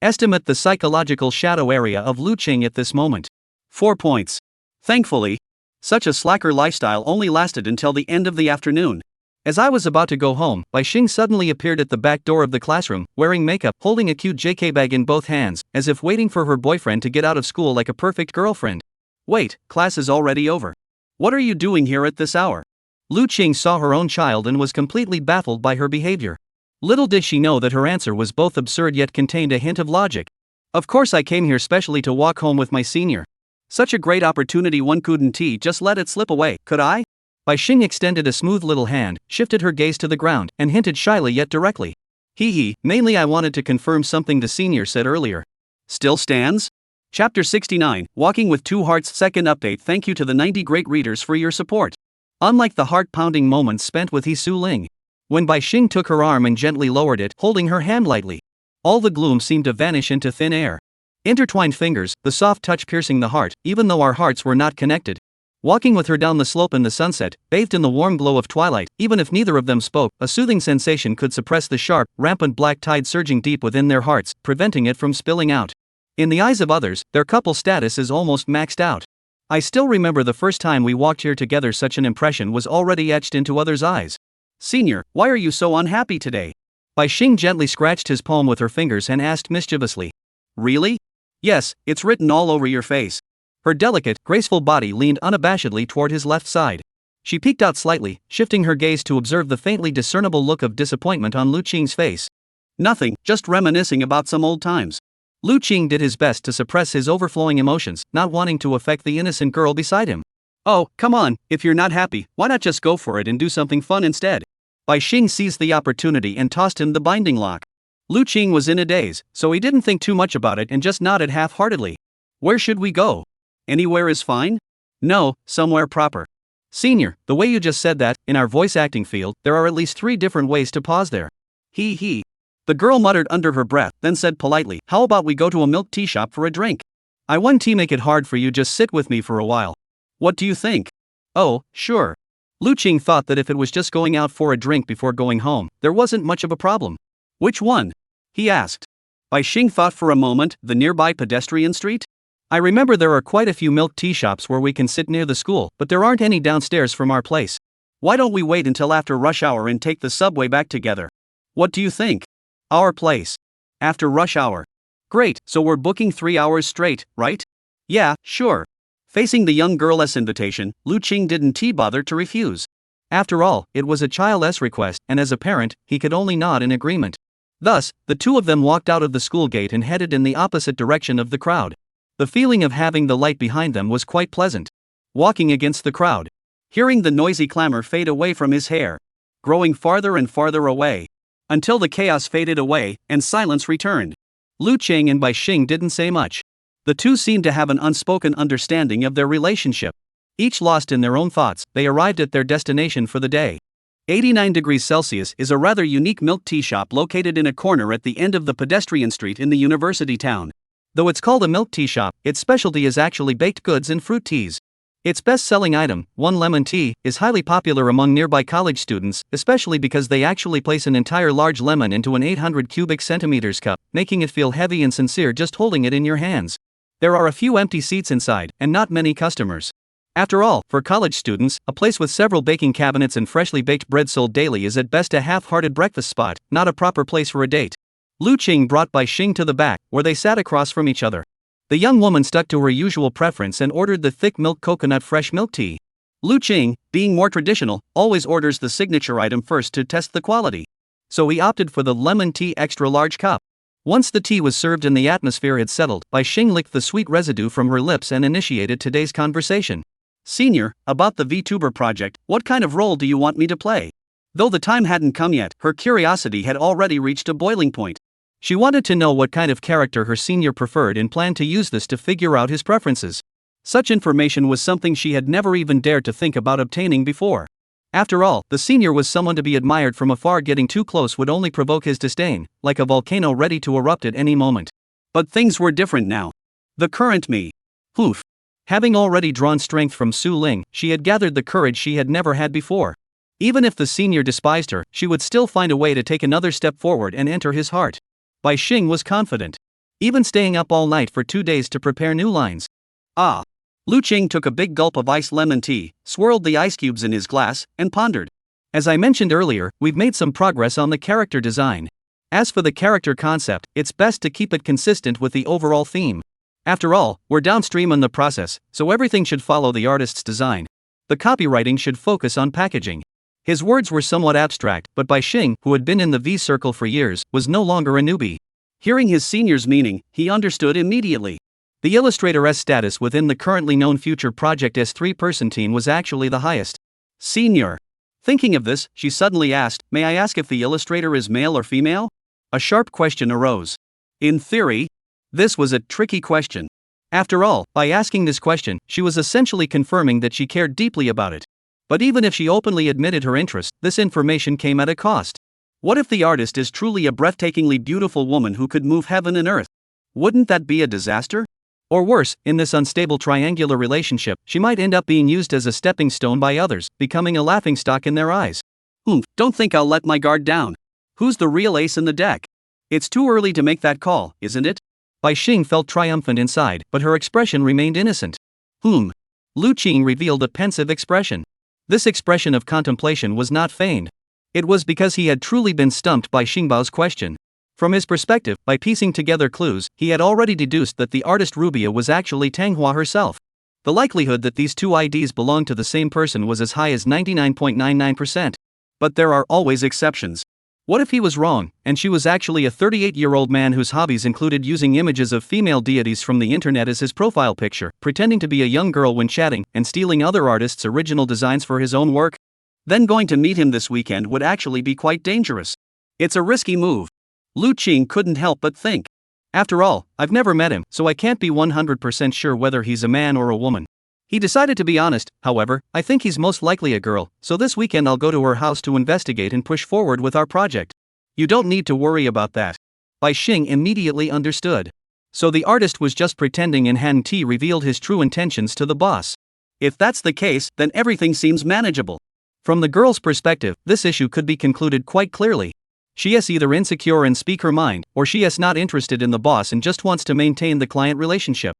Estimate the psychological shadow area of Lu Qing at this moment. 4 points. Thankfully, such a slacker lifestyle only lasted until the end of the afternoon. As I was about to go home, Bai Xing suddenly appeared at the back door of the classroom, wearing makeup, holding a cute JK bag in both hands, as if waiting for her boyfriend to get out of school like a perfect girlfriend. Wait, class is already over. What are you doing here at this hour? Lu Qing saw her own child and was completely baffled by her behavior. Little did she know that her answer was both absurd yet contained a hint of logic. Of course I came here specially to walk home with my senior. Such a great opportunity, one couldn't just let it slip away, could I? Bai Xing extended a smooth little hand, shifted her gaze to the ground, and hinted shyly yet directly. Mainly I wanted to confirm something the senior said earlier. Still stands? Chapter 69, Walking with Two Hearts. Second update. Thank you to the 90 great readers for your support. Unlike the heart-pounding moments spent with Su Ling, when Bai Xing took her arm and gently lowered it, holding her hand lightly, all the gloom seemed to vanish into thin air. Intertwined fingers, the soft touch piercing the heart, even though our hearts were not connected. Walking with her down the slope in the sunset, bathed in the warm glow of twilight, even if neither of them spoke, a soothing sensation could suppress the sharp, rampant black tide surging deep within their hearts, preventing it from spilling out. In the eyes of others, their couple status is almost maxed out. I still remember the first time we walked here together. Such an impression was already etched into others' eyes. Senior, why are you so unhappy today? Bai Xing gently scratched his palm with her fingers and asked mischievously. Really? Yes, it's written all over your face. Her delicate, graceful body leaned unabashedly toward his left side. She peeked out slightly, shifting her gaze to observe the faintly discernible look of disappointment on Lu Qing's face. Nothing, just reminiscing about some old times. Lu Qing did his best to suppress his overflowing emotions, not wanting to affect the innocent girl beside him. Oh, come on, if you're not happy, why not just go for it and do something fun instead? Bai Xing seized the opportunity and tossed him the binding lock. Lu Qing was in a daze, so he didn't think too much about it and just nodded half-heartedly. Where should we go? Anywhere is fine? No, somewhere proper. Senior, the way you just said that, in our voice acting field, there are at least 3 different ways to pause there. The girl muttered under her breath, then said politely, how about we go to a milk tea shop for a drink? I won't make it hard for you, just sit with me for a while. What do you think? Oh, sure. Lu Qing thought that if it was just going out for a drink before going home, there wasn't much of a problem. Which one? He asked. Bai Xing thought for a moment, the nearby pedestrian street? I remember there are quite a few milk tea shops where we can sit near the school, but there aren't any downstairs from our place. Why don't we wait until after rush hour and take the subway back together? What do you think? Our place. After rush hour. Great, so we're booking 3 hours straight, right? Yeah, sure. Facing the young girl's invitation, Lu Qing didn't bother to refuse. After all, it was a child's request, and as a parent, he could only nod in agreement. Thus, the two of them walked out of the school gate and headed in the opposite direction of the crowd. The feeling of having the light behind them was quite pleasant. Walking against the crowd. Hearing the noisy clamor fade away from his hair. Growing farther and farther away. Until the chaos faded away, and silence returned. Lu Qing and Bai Xing didn't say much. The two seemed to have an unspoken understanding of their relationship. Each lost in their own thoughts, they arrived at their destination for the day. 89 degrees Celsius is a rather unique milk tea shop located in a corner at the end of the pedestrian street in the university town. Though it's called a milk tea shop, its specialty is actually baked goods and fruit teas. Its best-selling item, one lemon tea, is highly popular among nearby college students, especially because they actually place an entire large lemon into an 800 cubic centimeters cup, making it feel heavy and sincere just holding it in your hands. There are a few empty seats inside, and not many customers. After all, for college students, a place with several baking cabinets and freshly baked bread sold daily is at best a half-hearted breakfast spot, not a proper place for a date. Lu Qing brought Bai Xing to the back, where they sat across from each other. The young woman stuck to her usual preference and ordered the thick milk coconut fresh milk tea. Lu Qing, being more traditional, always orders the signature item first to test the quality. So he opted for the lemon tea extra large cup. Once the tea was served and the atmosphere had settled, Bai Xing licked the sweet residue from her lips and initiated today's conversation. Senior, about the VTuber project, what kind of role do you want me to play? Though the time hadn't come yet, her curiosity had already reached a boiling point. She wanted to know what kind of character her senior preferred and planned to use this to figure out his preferences. Such information was something she had never even dared to think about obtaining before. After all, the senior was someone to be admired from afar. Getting too close would only provoke his disdain, like a volcano ready to erupt at any moment. But things were different now. The current me. Oof. Having already drawn strength from Su Ling, she had gathered the courage she had never had before. Even if the senior despised her, she would still find a way to take another step forward and enter his heart. Bai Xing was confident. Even staying up all night for 2 days to prepare new lines. Ah. Lu Qing took a big gulp of iced lemon tea, swirled the ice cubes in his glass, and pondered. As I mentioned earlier, we've made some progress on the character design. As for the character concept, it's best to keep it consistent with the overall theme. After all, we're downstream in the process, so everything should follow the artist's design. The copywriting should focus on packaging. His words were somewhat abstract, but Bai Xing, who had been in the V-Circle for years, was no longer a newbie. Hearing his senior's meaning, he understood immediately. The illustrator's status within the currently known Future Project S3-person team was actually the highest. Senior. Thinking of this, she suddenly asked, "May I ask if the illustrator is male or female?" A sharp question arose. In theory, this was a tricky question. After all, by asking this question, she was essentially confirming that she cared deeply about it. But even if she openly admitted her interest, this information came at a cost. What if the artist is truly a breathtakingly beautiful woman who could move heaven and earth? Wouldn't that be a disaster? Or worse, in this unstable triangular relationship, she might end up being used as a stepping stone by others, becoming a laughingstock in their eyes. Don't think I'll let my guard down. Who's the real ace in the deck? It's too early to make that call, isn't it? Bai Xing felt triumphant inside, but her expression remained innocent. Lu Qing revealed a pensive expression. This expression of contemplation was not feigned. It was because he had truly been stumped by Xingbao's question. From his perspective, by piecing together clues, he had already deduced that the artist Rubia was actually Tanghua herself. The likelihood that these two IDs belonged to the same person was as high as 99.99%. But there are always exceptions. What if he was wrong, and she was actually a 38-year-old man whose hobbies included using images of female deities from the internet as his profile picture, pretending to be a young girl when chatting, and stealing other artists' original designs for his own work? Then going to meet him this weekend would actually be quite dangerous. It's a risky move. Lu Qing couldn't help but think. After all, I've never met him, so I can't be 100% sure whether he's a man or a woman. He decided to be honest, however. I think he's most likely a girl, so this weekend I'll go to her house to investigate and push forward with our project. You don't need to worry about that. Bai Xing immediately understood. So the artist was just pretending, and Han Ti revealed his true intentions to the boss. If that's the case, then everything seems manageable. From the girl's perspective, this issue could be concluded quite clearly. She is either insecure and speak her mind, or she is not interested in the boss and just wants to maintain the client relationship.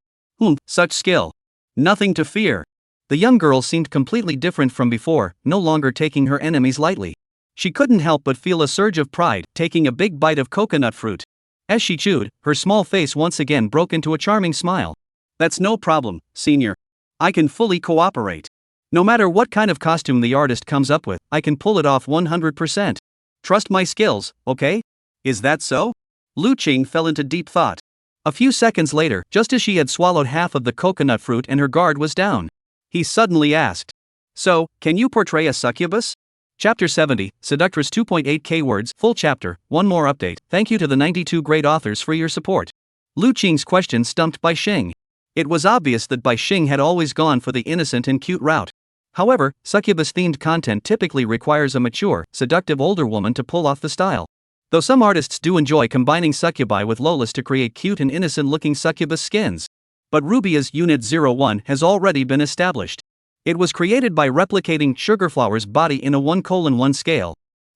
Such skill. Nothing to fear. The young girl seemed completely different from before, no longer taking her enemies lightly. She couldn't help but feel a surge of pride, taking a big bite of coconut fruit. As she chewed, her small face once again broke into a charming smile. That's no problem, senior. I can fully cooperate. No matter what kind of costume the artist comes up with, I can pull it off 100%. Trust my skills, okay? Is that so? Lu Qing fell into deep thought. A few seconds later, just as she had swallowed half of the coconut fruit and her guard was down, he suddenly asked, "So, can you portray a succubus?" Chapter 70, Seductress 2.8k words, full chapter, one more update. Thank you to the 92 great authors for your support. Lu Qing's question stumped Bai Xing. It was obvious that Bai Xing had always gone for the innocent and cute route. However, succubus-themed content typically requires a mature, seductive older woman to pull off the style. Though some artists do enjoy combining succubi with lolas to create cute and innocent-looking succubus skins. But Rubia's Unit 01 has already been established. It was created by replicating Sugarflower's body in a 1:1 scale,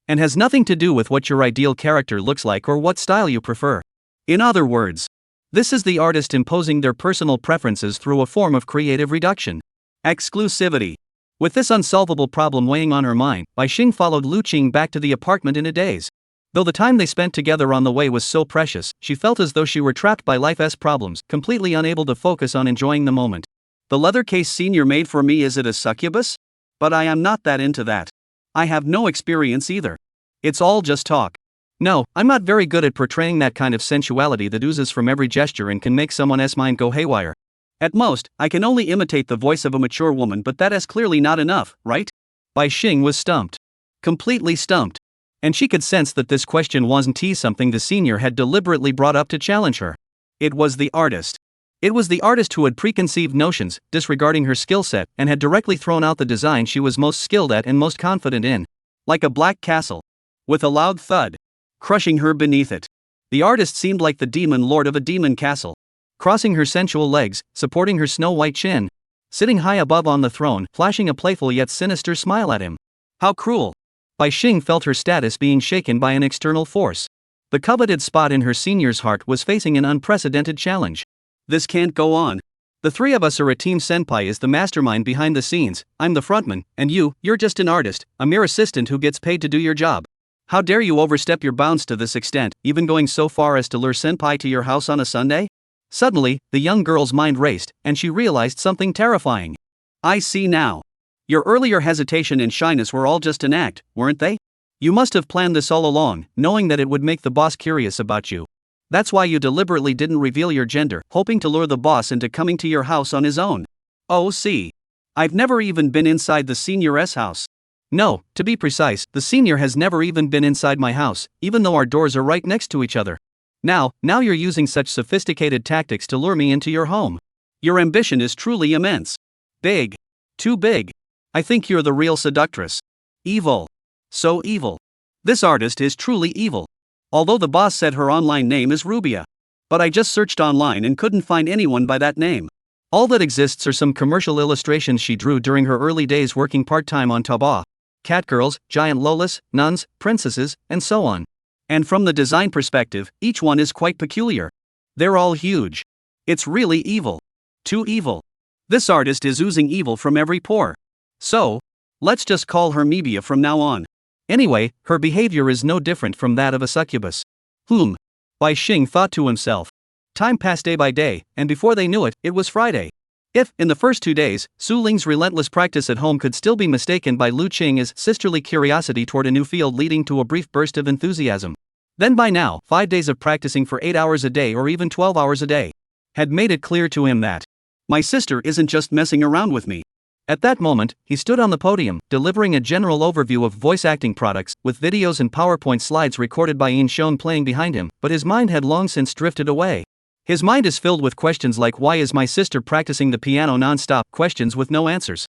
and has nothing to do with what your ideal character looks like or what style you prefer. In other words, this is the artist imposing their personal preferences through a form of creative reduction. Exclusivity. With this unsolvable problem weighing on her mind, Bai Xing followed Lu Qing back to the apartment in a daze. Though the time they spent together on the way was so precious, she felt as though she were trapped by life's problems, completely unable to focus on enjoying the moment. The leather case senior made for me, is it a succubus? But I am not that into that. I have no experience either. It's all just talk. No, I'm not very good at portraying that kind of sensuality that oozes from every gesture and can make someone's mind go haywire. At most, I can only imitate the voice of a mature woman, but that is clearly not enough, right? Bai Xing was stumped. Completely stumped. And she could sense that this question wasn't something the senior had deliberately brought up to challenge her. It was the artist. It was the artist who had preconceived notions, disregarding her skill set, and had directly thrown out the design she was most skilled at and most confident in. Like a black castle. With a loud thud. Crushing her beneath it. The artist seemed like the demon lord of a demon castle. Crossing her sensual legs, supporting her snow-white chin. Sitting high above on the throne, flashing a playful yet sinister smile at him. How cruel. Bai Xing felt her status being shaken by an external force. The coveted spot in her senior's heart was facing an unprecedented challenge. This can't go on. The three of us are a team. Senpai is the mastermind behind the scenes, I'm the frontman, and you're just an artist, a mere assistant who gets paid to do your job. How dare you overstep your bounds to this extent, even going so far as to lure Senpai to your house on a Sunday? Suddenly, the young girl's mind raced, and she realized something terrifying. I see now. Your earlier hesitation and shyness were all just an act, weren't they? You must have planned this all along, knowing that it would make the boss curious about you. That's why you deliberately didn't reveal your gender, hoping to lure the boss into coming to your house on his own. Oh, see. I've never even been inside the senior's house. No, to be precise, the senior has never even been inside my house, even though our doors are right next to each other. Now you're using such sophisticated tactics to lure me into your home. Your ambition is truly immense. Big. Too big. I think you're the real seductress. Evil. So evil. This artist is truly evil. Although the boss said her online name is Rubia. But I just searched online and couldn't find anyone by that name. All that exists are some commercial illustrations she drew during her early days working part-time on Taobao. Catgirls, giant lolas, nuns, princesses, and so on. And from the design perspective, each one is quite peculiar. They're all huge. It's really evil. Too evil. This artist is oozing evil from every pore. So, let's just call her Mebia from now on. Anyway, her behavior is no different from that of a succubus. Bai Xing thought to himself. Time passed day by day, and before they knew it, it was Friday. If, in the first 2 days, Su Ling's relentless practice at home could still be mistaken by Lu Qing as sisterly curiosity toward a new field leading to a brief burst of enthusiasm, then by now, 5 days of practicing for 8 hours a day or even 12 hours a day had made it clear to him that my sister isn't just messing around with me. At that moment, he stood on the podium, delivering a general overview of voice acting products, with videos and PowerPoint slides recorded by Yin Shon playing behind him, but his mind had long since drifted away. His mind is filled with questions like, why is my sister practicing the piano non-stop? Questions with no answers.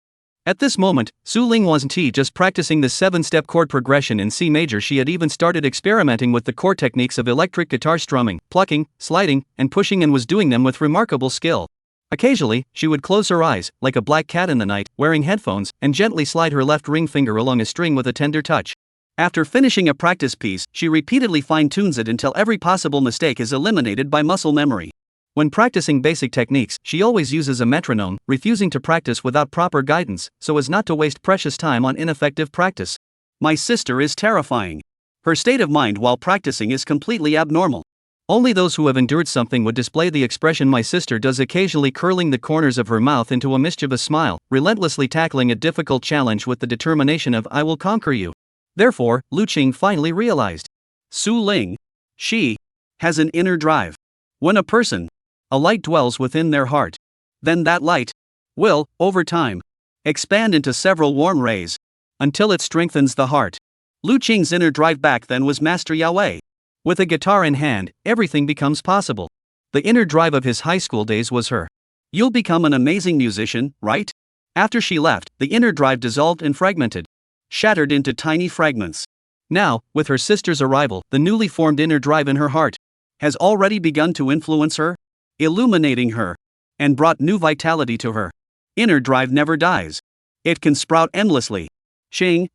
At this moment, Su Ling wasn't just practicing the 7-step chord progression in C major. She had even started experimenting with the core techniques of electric guitar strumming, plucking, sliding, and pushing, and was doing them with remarkable skill. Occasionally, she would close her eyes, like a black cat in the night, wearing headphones, and gently slide her left ring finger along a string with a tender touch. After finishing a practice piece, she repeatedly fine-tunes it until every possible mistake is eliminated by muscle memory. When practicing basic techniques, she always uses a metronome, refusing to practice without proper guidance, so as not to waste precious time on ineffective practice. My sister is terrifying. Her state of mind while practicing is completely abnormal. Only those who have endured something would display the expression my sister does, occasionally curling the corners of her mouth into a mischievous smile, relentlessly tackling a difficult challenge with the determination of I will conquer you. Therefore, Lu Qing finally realized. Su Ling. She has an inner drive. When a light dwells within their heart, then that light will, over time, expand into several warm rays, until it strengthens the heart. Lu Qing's inner drive back then was Master Yao. With a guitar in hand, everything becomes possible. The inner drive of his high school days was her. You'll become an amazing musician, right? After she left, the inner drive dissolved and fragmented, shattered into tiny fragments. Now, with her sister's arrival, the newly formed inner drive in her heart has already begun to influence her, illuminating her, and brought new vitality to her. Inner drive never dies. It can sprout endlessly. Shing,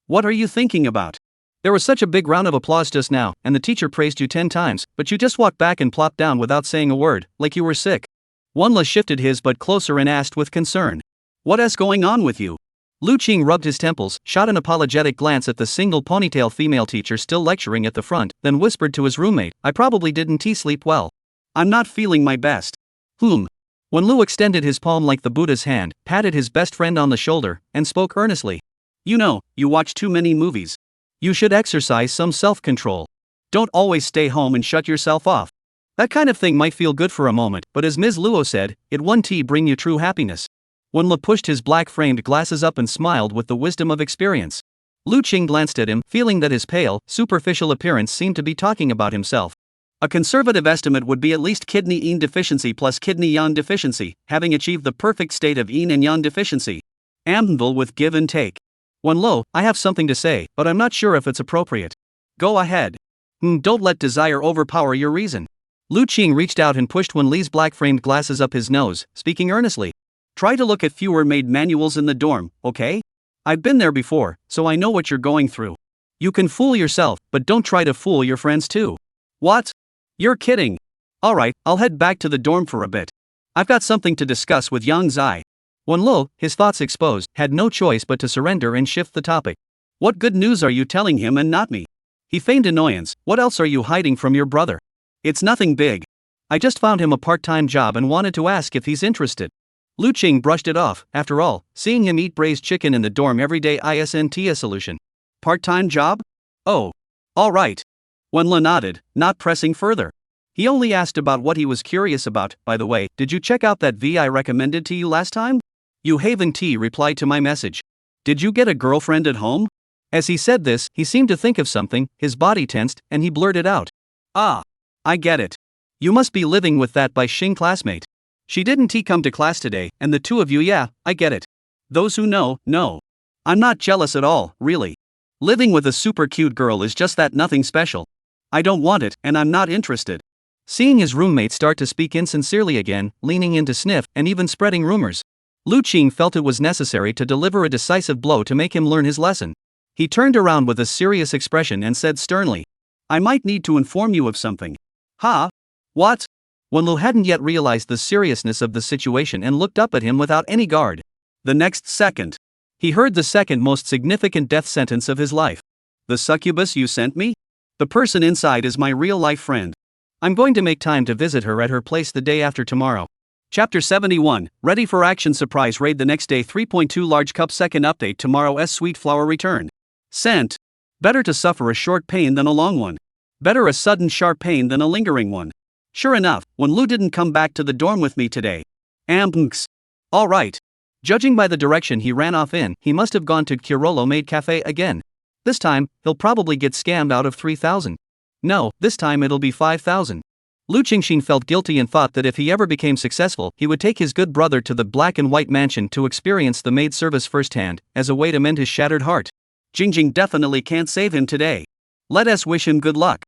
what are you thinking about? There was such a big round of applause just now, and the teacher praised you 10 times, but you just walked back and plopped down without saying a word, like you were sick. Wanla shifted his butt closer and asked with concern. What is going on with you? Lu Qing rubbed his temples, shot an apologetic glance at the single ponytail female teacher still lecturing at the front, then whispered to his roommate, I probably didn't sleep well. I'm not feeling my best. When Lu extended his palm like the Buddha's hand, patted his best friend on the shoulder, and spoke earnestly. You know, you watch too many movies. You should exercise some self-control. Don't always stay home and shut yourself off. That kind of thing might feel good for a moment, but as Ms. Luo said, it won't bring you true happiness. When Lu pushed his black-framed glasses up and smiled with the wisdom of experience. Lu Qing glanced at him, feeling that his pale, superficial appearance seemed to be talking about himself. A conservative estimate would be at least kidney yin deficiency plus kidney yang deficiency, having achieved the perfect state of yin and yang deficiency. Ambival with give and take. When Lo, I have something to say, but I'm not sure if it's appropriate. Go ahead. Don't let desire overpower your reason. Lu Qing reached out and pushed Wen Li's black-framed glasses up his nose, speaking earnestly. Try to look at fewer maid manuals in the dorm, okay? I've been there before, so I know what you're going through. You can fool yourself, but don't try to fool your friends too. What? You're kidding. Alright, I'll head back to the dorm for a bit. I've got something to discuss with Yang Zai. Wen Lo, his thoughts exposed, had no choice but to surrender and shift the topic. What good news are you telling him and not me? He feigned annoyance. What else are you hiding from your brother? It's nothing big. I just found him a part-time job and wanted to ask if he's interested. Lu Qing brushed it off. After all, seeing him eat braised chicken in the dorm every day isn't a solution. Part-time job? Oh. Alright. Wen Le nodded, not pressing further. He only asked about what he was curious about. By the way, did you check out that V I recommended to you last time? You haven't replied to my message. Did you get a girlfriend at home? As he said this, he seemed to think of something, his body tensed, and he blurted out. Ah. I get it. You must be living with that Xing classmate. She didn't come to class today, and the two of you, yeah, I get it. Those who know. I'm not jealous at all, really. Living with a super cute girl is just that, nothing special. I don't want it, and I'm not interested. Seeing his roommate start to speak insincerely again, leaning in to sniff, and even spreading rumors, Lu Qing felt it was necessary to deliver a decisive blow to make him learn his lesson. He turned around with a serious expression and said sternly, I might need to inform you of something. Huh? What? Wen Lu hadn't yet realized the seriousness of the situation and looked up at him without any guard. The next second, he heard the second most significant death sentence of his life. The succubus you sent me? The person inside is my real-life friend. I'm going to make time to visit her at her place the day after tomorrow. Chapter 71, Ready for Action Surprise Raid the next day 3.2 Large Cup Second Update Tomorrow S Sweet Flower Return. Sent. Better to suffer a short pain than a long one. Better a sudden sharp pain than a lingering one. Sure enough, when Lu didn't come back to the dorm with me today. Alright. Judging by the direction he ran off in, he must have gone to Kirolo Maid Cafe again. This time, he'll probably get scammed out of 3,000. No, this time it'll be 5,000. Lu Qingxin felt guilty and thought that if he ever became successful, he would take his good brother to the black and white mansion to experience the maid service firsthand, as a way to mend his shattered heart. Jingjing definitely can't save him today. Let us wish him good luck.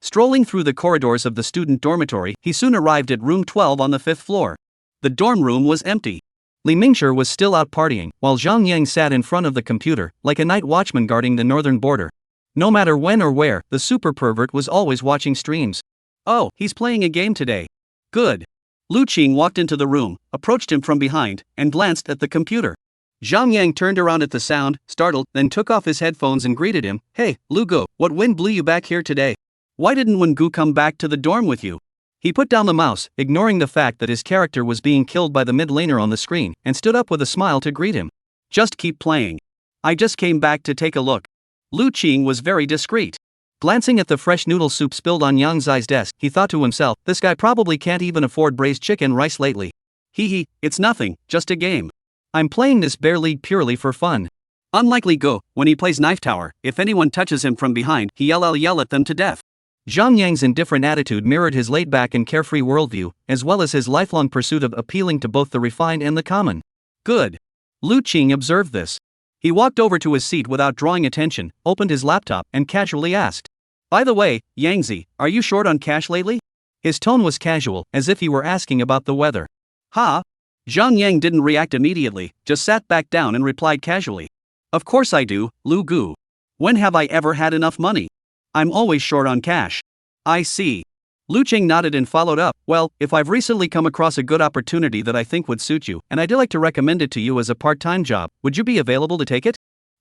Strolling through the corridors of the student dormitory, he soon arrived at room 12 on the 5th floor. The dorm room was empty. Li Mingshi was still out partying, while Zhang Yang sat in front of the computer, like a night watchman guarding the northern border. No matter when or where, the super pervert was always watching streams. Oh, he's playing a game today. Good. Lu Qing walked into the room, approached him from behind, and glanced at the computer. Zhang Yang turned around at the sound, startled, then took off his headphones and greeted him. Hey, Lu Gu, what wind blew you back here today? Why didn't Wen Gu come back to the dorm with you? He put down the mouse, ignoring the fact that his character was being killed by the mid-laner on the screen, and stood up with a smile to greet him. Just keep playing. I just came back to take a look. Lu Qing was very discreet. Glancing at the fresh noodle soup spilled on Yang Zai's desk, he thought to himself, this guy probably can't even afford braised chicken rice lately. Hee, it's nothing, just a game. I'm playing this bear league purely for fun. Unlikely Go, when he plays Knife Tower, if anyone touches him from behind, he'll yell at them to death. Zhang Yang's indifferent attitude mirrored his laid-back and carefree worldview, as well as his lifelong pursuit of appealing to both the refined and the common. Good. Lu Qing observed this. He walked over to his seat without drawing attention, opened his laptop, and casually asked, By the way, Yangzi, are you short on cash lately? His tone was casual, as if he were asking about the weather. Ha! Zhang Yang didn't react immediately, just sat back down and replied casually. Of course I do, Lu Gu. When have I ever had enough money? I'm always short on cash. I see. Lu Qing nodded and followed up, well, if I've recently come across a good opportunity that I think would suit you, and I'd like to recommend it to you as a part-time job, would you be available to take it?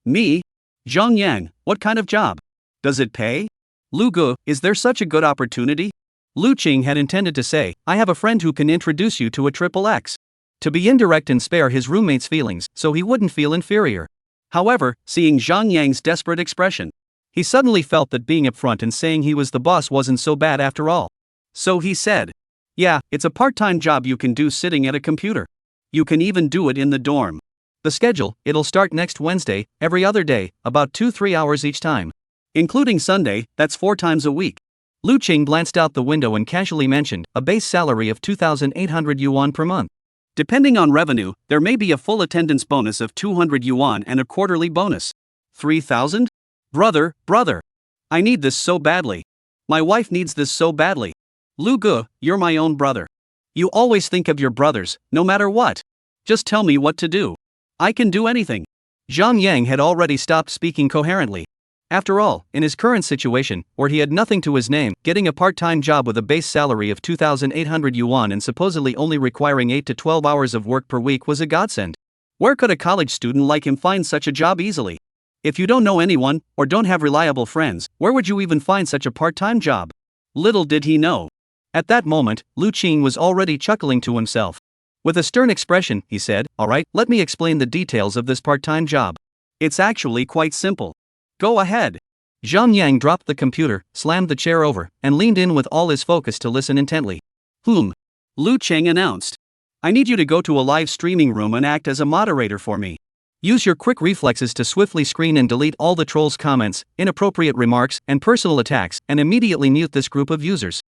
Me? Zhang Yang, what kind of job? Does it pay? Lu Gu, is there such a good opportunity? Lu Qing had intended to say, I have a friend who can introduce you to a triple X. To be indirect and spare his roommate's feelings, so he wouldn't feel inferior. However, seeing Zhang Yang's desperate expression, he suddenly felt that being upfront and saying he was the boss wasn't so bad after all. So he said, yeah, it's a part-time job you can do sitting at a computer. You can even do it in the dorm. The schedule, it'll start next Wednesday, every other day, about 2-3 hours each time. Including Sunday, that's 4 times a week. Lu Qing glanced out the window and casually mentioned, a base salary of 2,800 yuan per month. Depending on revenue, there may be a full attendance bonus of 200 yuan and a quarterly bonus. 3,000? Brother, I need this so badly. My wife needs this so badly. Lu Gu, you're my own brother. You always think of your brothers, no matter what. Just tell me what to do. I can do anything. Zhang Yang had already stopped speaking coherently. After all, in his current situation, where he had nothing to his name, getting a part-time job with a base salary of 2,800 yuan and supposedly only requiring 8 to 12 hours of work per week was a godsend. Where could a college student like him find such a job easily? If you don't know anyone, or don't have reliable friends, where would you even find such a part-time job? Little did he know. At that moment, Lu Qing was already chuckling to himself. With a stern expression, he said, alright, let me explain the details of this part-time job. It's actually quite simple. Go ahead. Zhang Yang dropped the computer, slammed the chair over, and leaned in with all his focus to listen intently. Lu Qing announced. I need you to go to a live streaming room and act as a moderator for me. Use your quick reflexes to swiftly screen and delete all the trolls' comments, inappropriate remarks, and personal attacks, and immediately mute this group of users.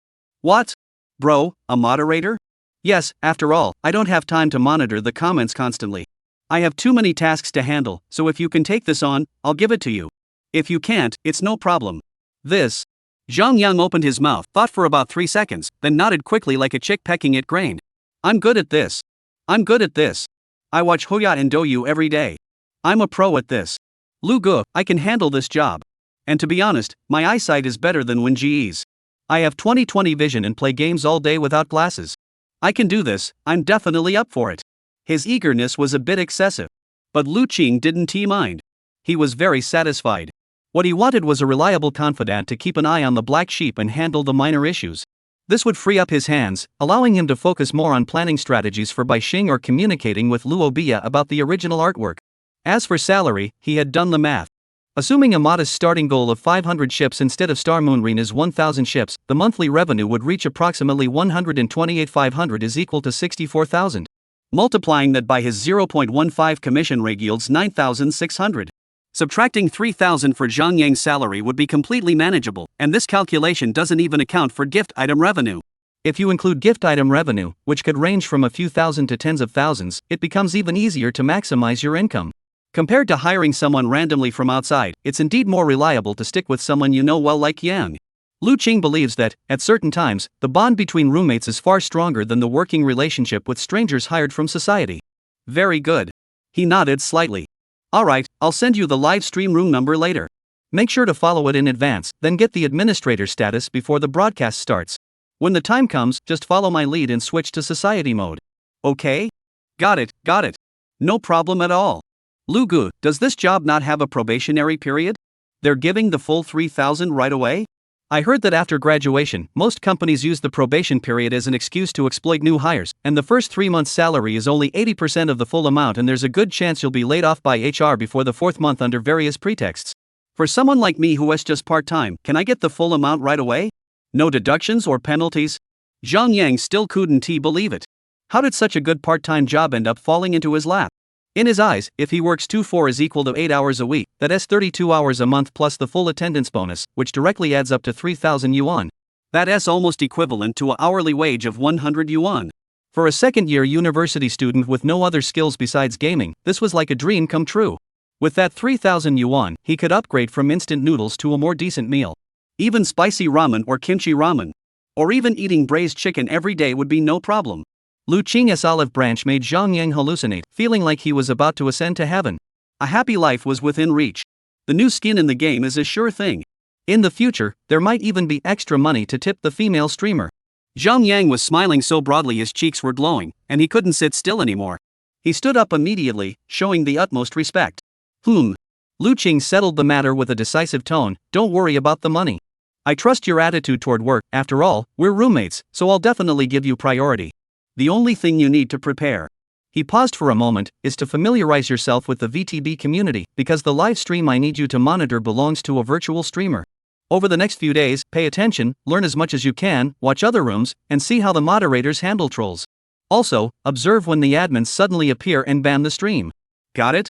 What? Bro, a moderator? Yes, after all, I don't have time to monitor the comments constantly. I have too many tasks to handle, so if you can take this on, I'll give it to you. If you can't, it's no problem. This. Zhang Yang opened his mouth, thought for about 3 seconds, then nodded quickly like a chick pecking at grain. I'm good at this. I watch Hoya and Douyu every day. I'm a pro at this. Lu Gu, I can handle this job. And to be honest, my eyesight is better than Wenji's. I have 20/20 vision and play games all day without glasses. I can do this, I'm definitely up for it. His eagerness was a bit excessive. But Lu Qing didn't mind. He was very satisfied. What he wanted was a reliable confidant to keep an eye on the black sheep and handle the minor issues. This would free up his hands, allowing him to focus more on planning strategies for Baixing or communicating with Luo Bia about the original artwork. As for salary, he had done the math. Assuming a modest starting goal of 500 ships instead of Star Moonrain is 1,000 ships, the monthly revenue would reach approximately 128,500 is equal to 64,000. Multiplying that by his 0.15 commission rate yields 9,600. Subtracting 3,000 for Zhang Yang's salary would be completely manageable, and this calculation doesn't even account for gift item revenue. If you include gift item revenue, which could range from a few thousand to tens of thousands, it becomes even easier to maximize your income. Compared to hiring someone randomly from outside, it's indeed more reliable to stick with someone you know well like Yang. Lu Qing believes that, at certain times, the bond between roommates is far stronger than the working relationship with strangers hired from society. Very good. He nodded slightly. Alright, I'll send you the live stream room number later. Make sure to follow it in advance, then get the administrator status before the broadcast starts. When the time comes, just follow my lead and switch to society mode. Okay? Got it. No problem at all. Lu Gu, does this job not have a probationary period? They're giving the full 3,000 right away? I heard that after graduation, most companies use the probation period as an excuse to exploit new hires, and the first 3 months' salary is only 80% of the full amount, and there's a good chance you'll be laid off by HR before the 4th month under various pretexts. For someone like me who is just part-time, can I get the full amount right away? No deductions or penalties? Zhang Yang still couldn't believe it. How did such a good part-time job end up falling into his lap? In his eyes, if he works 2/4 is equal to 8 hours a week, that's 32 hours a month plus the full attendance bonus, which directly adds up to 3,000 yuan. That's almost equivalent to an hourly wage of 100 yuan. For a second-year university student with no other skills besides gaming, this was like a dream come true. With that 3,000 yuan, he could upgrade from instant noodles to a more decent meal. Even spicy ramen or kimchi ramen. Or even eating braised chicken every day would be no problem. Lu Qing's olive branch made Zhang Yang hallucinate, feeling like he was about to ascend to heaven. A happy life was within reach. The new skin in the game is a sure thing. In the future, there might even be extra money to tip the female streamer. Zhang Yang was smiling so broadly his cheeks were glowing, and he couldn't sit still anymore. He stood up immediately, showing the utmost respect. Lu Qing settled the matter with a decisive tone, don't worry about the money. I trust your attitude toward work, after all, we're roommates, so I'll definitely give you priority. The only thing you need to prepare. He paused for a moment, is to familiarize yourself with the VTB community, because the live stream I need you to monitor belongs to a virtual streamer. Over the next few days, pay attention, learn as much as you can, watch other rooms, and see how the moderators handle trolls. Also, observe when the admins suddenly appear and ban the stream. Got it?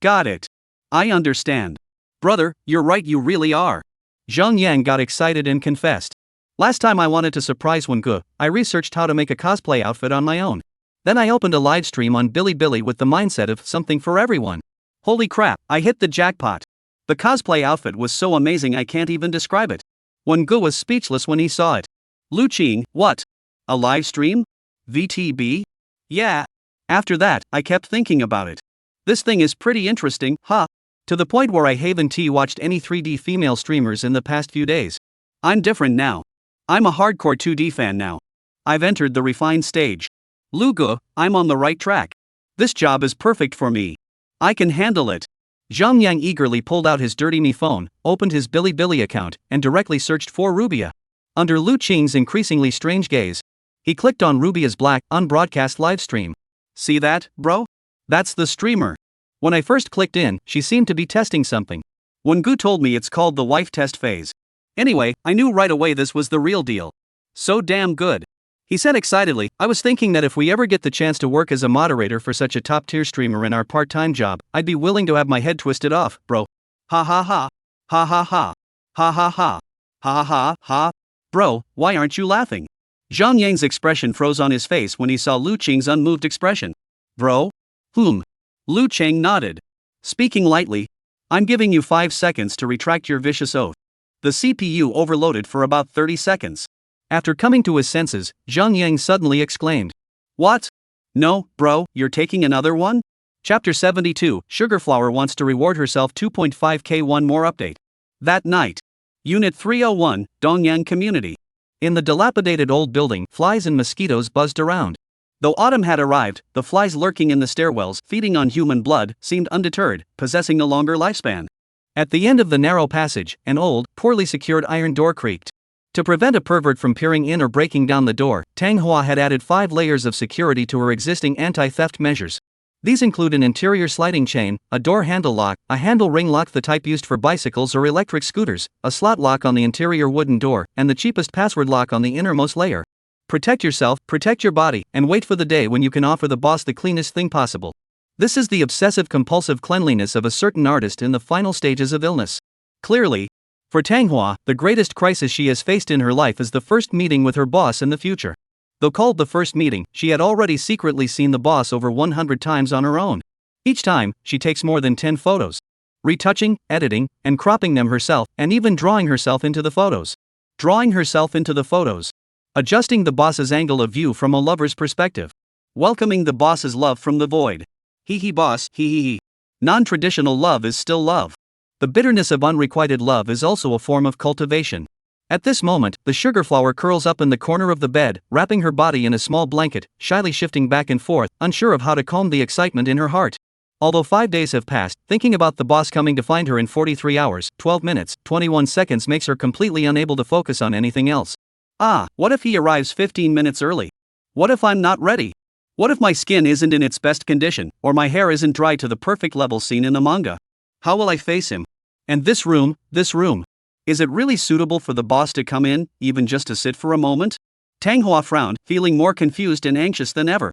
Got it. I understand. Brother, you're right, you really are. Zhang Yang got excited and confessed. Last time I wanted to surprise Wengu, I researched how to make a cosplay outfit on my own. Then I opened a live stream on Bilibili with the mindset of something for everyone. Holy crap, I hit the jackpot. The cosplay outfit was so amazing I can't even describe it. Wengu was speechless when he saw it. Lu Qing, what? A live stream? VTB? Yeah. After that, I kept thinking about it. This thing is pretty interesting, huh? To the point where I haven't watched any 3D female streamers in the past few days. I'm different now. I'm a hardcore 2D fan now. I've entered the refined stage. Lu Gu, I'm on the right track. This job is perfect for me. I can handle it. Zhang Yang eagerly pulled out his dirty Me phone, opened his Bilibili account, and directly searched for Rubia. Under Lu Qing's increasingly strange gaze, he clicked on Rubia's black, unbroadcast livestream. See that, bro? That's the streamer. When I first clicked in, she seemed to be testing something. Wengu told me it's called the wife test phase. Anyway, I knew right away this was the real deal. So damn good. He said excitedly, I was thinking that if we ever get the chance to work as a moderator for such a top-tier streamer in our part-time job, I'd be willing to have my head twisted off, bro. Ha ha ha. Ha ha ha. Ha ha ha. Ha ha ha. Bro, why aren't you laughing? Zhang Yang's expression froze on his face when he saw Lu Qing's unmoved expression. Bro? Lu Qing nodded. Speaking lightly, I'm giving you 5 seconds to retract your vicious oath. The CPU overloaded for about 30 seconds. After coming to his senses, Zhang Yang suddenly exclaimed. What? No, bro, you're taking another one? Chapter 72, Sugarflower wants to reward herself 2.5k. One more update. That night. Unit 301, Dongyang Community. In the dilapidated old building, flies and mosquitoes buzzed around. Though autumn had arrived, the flies lurking in the stairwells, feeding on human blood, seemed undeterred, possessing a longer lifespan. At the end of the narrow passage, an old, poorly secured iron door creaked. To prevent a pervert from peering in or breaking down the door, Manhwa had added 5 layers of security to her existing anti-theft measures. These include an interior sliding chain, a door handle lock, a handle ring lock the type used for bicycles or electric scooters, a slot lock on the interior wooden door, and the cheapest password lock on the innermost layer. Protect yourself, protect your body, and wait for the day when you can offer the boss the cleanest thing possible. This is the obsessive-compulsive cleanliness of a certain artist in the final stages of illness. Clearly, for Manhwa, the greatest crisis she has faced in her life is the first meeting with her boss in the future. Though called the first meeting, she had already secretly seen the boss over 100 times on her own. Each time, she takes more than 10 photos. Retouching, editing, and cropping them herself, and even drawing herself into the photos. Adjusting the boss's angle of view from a lover's perspective. Welcoming the boss's love from the void. Hee boss, hee. Non-traditional love is still love. The bitterness of unrequited love is also a form of cultivation. At this moment, the sugarflower curls up in the corner of the bed, wrapping her body in a small blanket, shyly shifting back and forth, unsure of how to calm the excitement in her heart. Although 5 days have passed, thinking about the boss coming to find her in 43 hours, 12 minutes, 21 seconds makes her completely unable to focus on anything else. What if he arrives 15 minutes early? What if I'm not ready? What if my skin isn't in its best condition, or my hair isn't dry to the perfect level seen in the manga? How will I face him? And this room. Is it really suitable for the boss to come in, even just to sit for a moment? Manhwa frowned, feeling more confused and anxious than ever.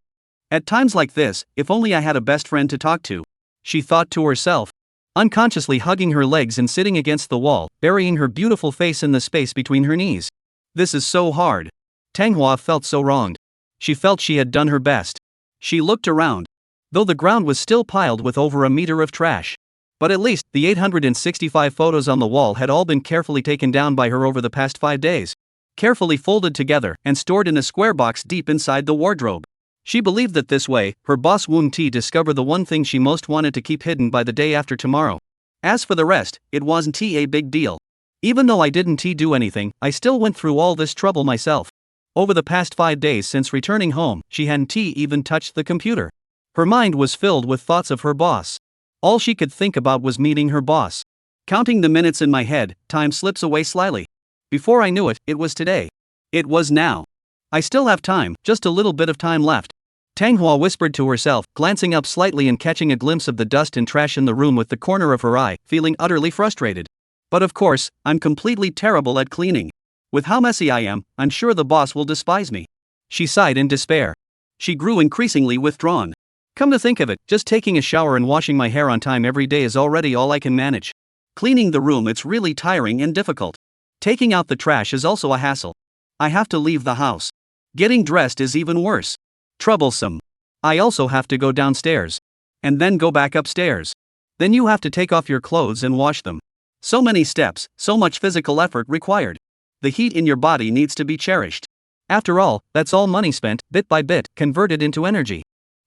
At times like this, if only I had a best friend to talk to. She thought to herself. Unconsciously hugging her legs and sitting against the wall, burying her beautiful face in the space between her knees. This is so hard. Manhwa felt so wronged. She felt she had done her best. She looked around. Though the ground was still piled with over a meter of trash. But at least, the 865 photos on the wall had all been carefully taken down by her over the past 5 days. Carefully folded together and stored in a square box deep inside the wardrobe. She believed that this way, her boss wouldn't discover the one thing she most wanted to keep hidden by the day after tomorrow. As for the rest, it wasn't a big deal. Even though I didn't do anything, I still went through all this trouble myself. Over the past 5 days since returning home, she hadn't even touched the computer. Her mind was filled with thoughts of her boss. All she could think about was meeting her boss. Counting the minutes in my head, time slips away slyly. Before I knew it, it was today. It was now. I still have time, just a little bit of time left. Tanghua whispered to herself, glancing up slightly and catching a glimpse of the dust and trash in the room with the corner of her eye, feeling utterly frustrated. But of course, I'm completely terrible at cleaning. With how messy I am, I'm sure the boss will despise me. She sighed in despair. She grew increasingly withdrawn. Come to think of it, just taking a shower and washing my hair on time every day is already all I can manage. Cleaning the room, it's really tiring and difficult. Taking out the trash is also a hassle. I have to leave the house. Getting dressed is even worse. Troublesome. I also have to go downstairs. And then go back upstairs. Then you have to take off your clothes and wash them. So many steps, so much physical effort required. The heat in your body needs to be cherished. After all, that's all money spent, bit by bit, converted into energy.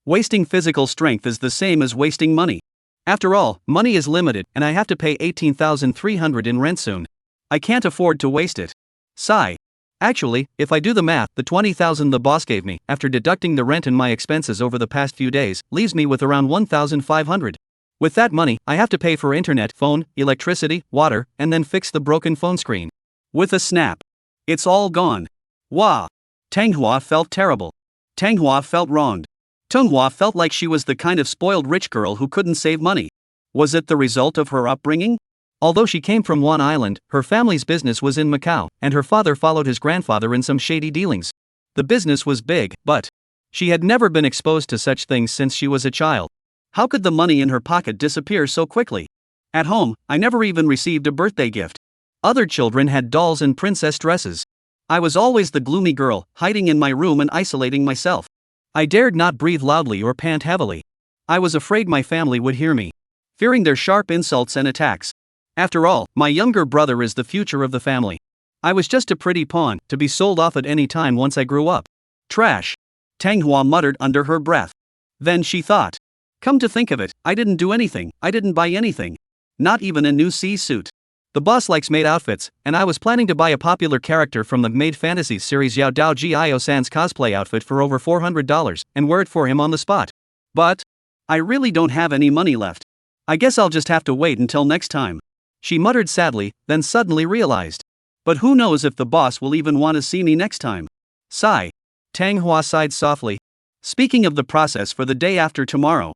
Wasting physical strength is the same as wasting money. After all, money is limited, and I have to pay 18,300 in rent soon. I can't afford to waste it. Sigh. Actually, if I do the math, the 20,000 the boss gave me, after deducting the rent and my expenses over the past few days, leaves me with around 1,500. With that money, I have to pay for internet, phone, electricity, water, and then fix the broken phone screen. With a snap. It's all gone. Wah! Tanghua felt terrible. Tanghua felt wronged. Tanghua felt like she was the kind of spoiled rich girl who couldn't save money. Was it the result of her upbringing? Although she came from one island, her family's business was in Macau, and her father followed his grandfather in some shady dealings. The business was big, but she had never been exposed to such things since she was a child. How could the money in her pocket disappear so quickly? At home, I never even received a birthday gift. Other children had dolls and princess dresses. I was always the gloomy girl, hiding in my room and isolating myself. I dared not breathe loudly or pant heavily. I was afraid my family would hear me, fearing their sharp insults and attacks. After all, my younger brother is the future of the family. I was just a pretty pawn, to be sold off at any time once I grew up. Trash. Tanghua muttered under her breath. Then she thought. Come to think of it, I didn't do anything, I didn't buy anything. Not even a new sea-suit. The boss likes maid outfits, and I was planning to buy a popular character from the Maid Fantasies series Yao Dao Gio-san's cosplay outfit for over $400, and wear it for him on the spot. But I really don't have any money left. I guess I'll just have to wait until next time. She muttered sadly, then suddenly realized. But who knows if the boss will even want to see me next time. Sigh. Tanghua sighed softly. Speaking of the process for the day after tomorrow.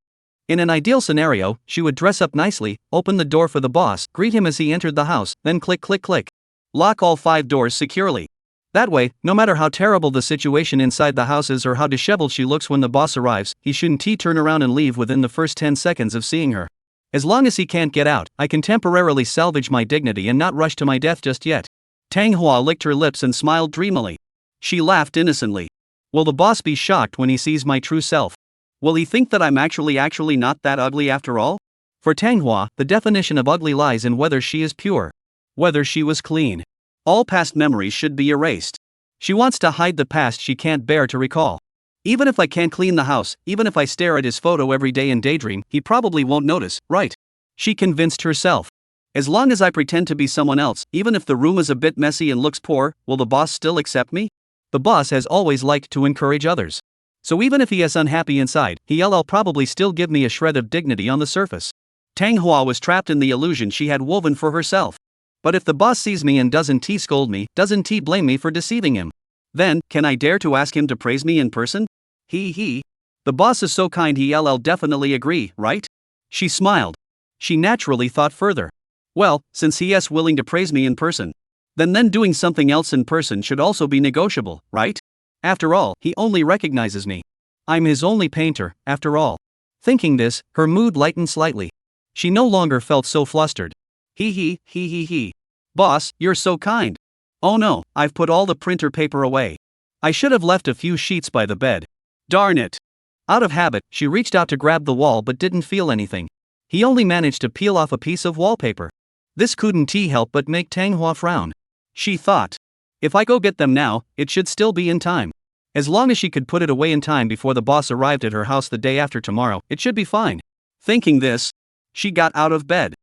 In an ideal scenario, she would dress up nicely, open the door for the boss, greet him as he entered the house, then click click click. Lock all 5 doors securely. That way, no matter how terrible the situation inside the house is or how disheveled she looks when the boss arrives, he shouldn't turn around and leave within the first 10 seconds of seeing her. As long as he can't get out, I can temporarily salvage my dignity and not rush to my death just yet. Tanghua licked her lips and smiled dreamily. She laughed innocently. Will the boss be shocked when he sees my true self? Will he think that I'm actually not that ugly after all? For Tanghua, the definition of ugly lies in whether she is pure. Whether she was clean. All past memories should be erased. She wants to hide the past she can't bear to recall. Even if I can't clean the house, even if I stare at his photo every day and daydream, he probably won't notice, right? She convinced herself. As long as I pretend to be someone else, even if the room is a bit messy and looks poor, will the boss still accept me? The boss has always liked to encourage others. So even if he is unhappy inside, he'll probably still give me a shred of dignity on the surface. Tanghua was trapped in the illusion she had woven for herself. But if the boss sees me and doesn't scold me, doesn't blame me for deceiving him? Then, can I dare to ask him to praise me in person? The boss is so kind he'll definitely agree, right? She smiled. She naturally thought further. Well, since he is willing to praise me in person, then doing something else in person should also be negotiable, right? After all, he only recognizes me. I'm his only painter, after all. Thinking this, her mood lightened slightly. She no longer felt so flustered. Boss, you're so kind. Oh no, I've put all the printer paper away. I should have left a few sheets by the bed. Darn it. Out of habit, she reached out to grab the wall but didn't feel anything. He only managed to peel off a piece of wallpaper. This couldn't help but make Tanghua frown. She thought. If I go get them now, it should still be in time. As long as she could put it away in time before the boss arrived at her house the day after tomorrow, it should be fine. Thinking this, she got out of bed.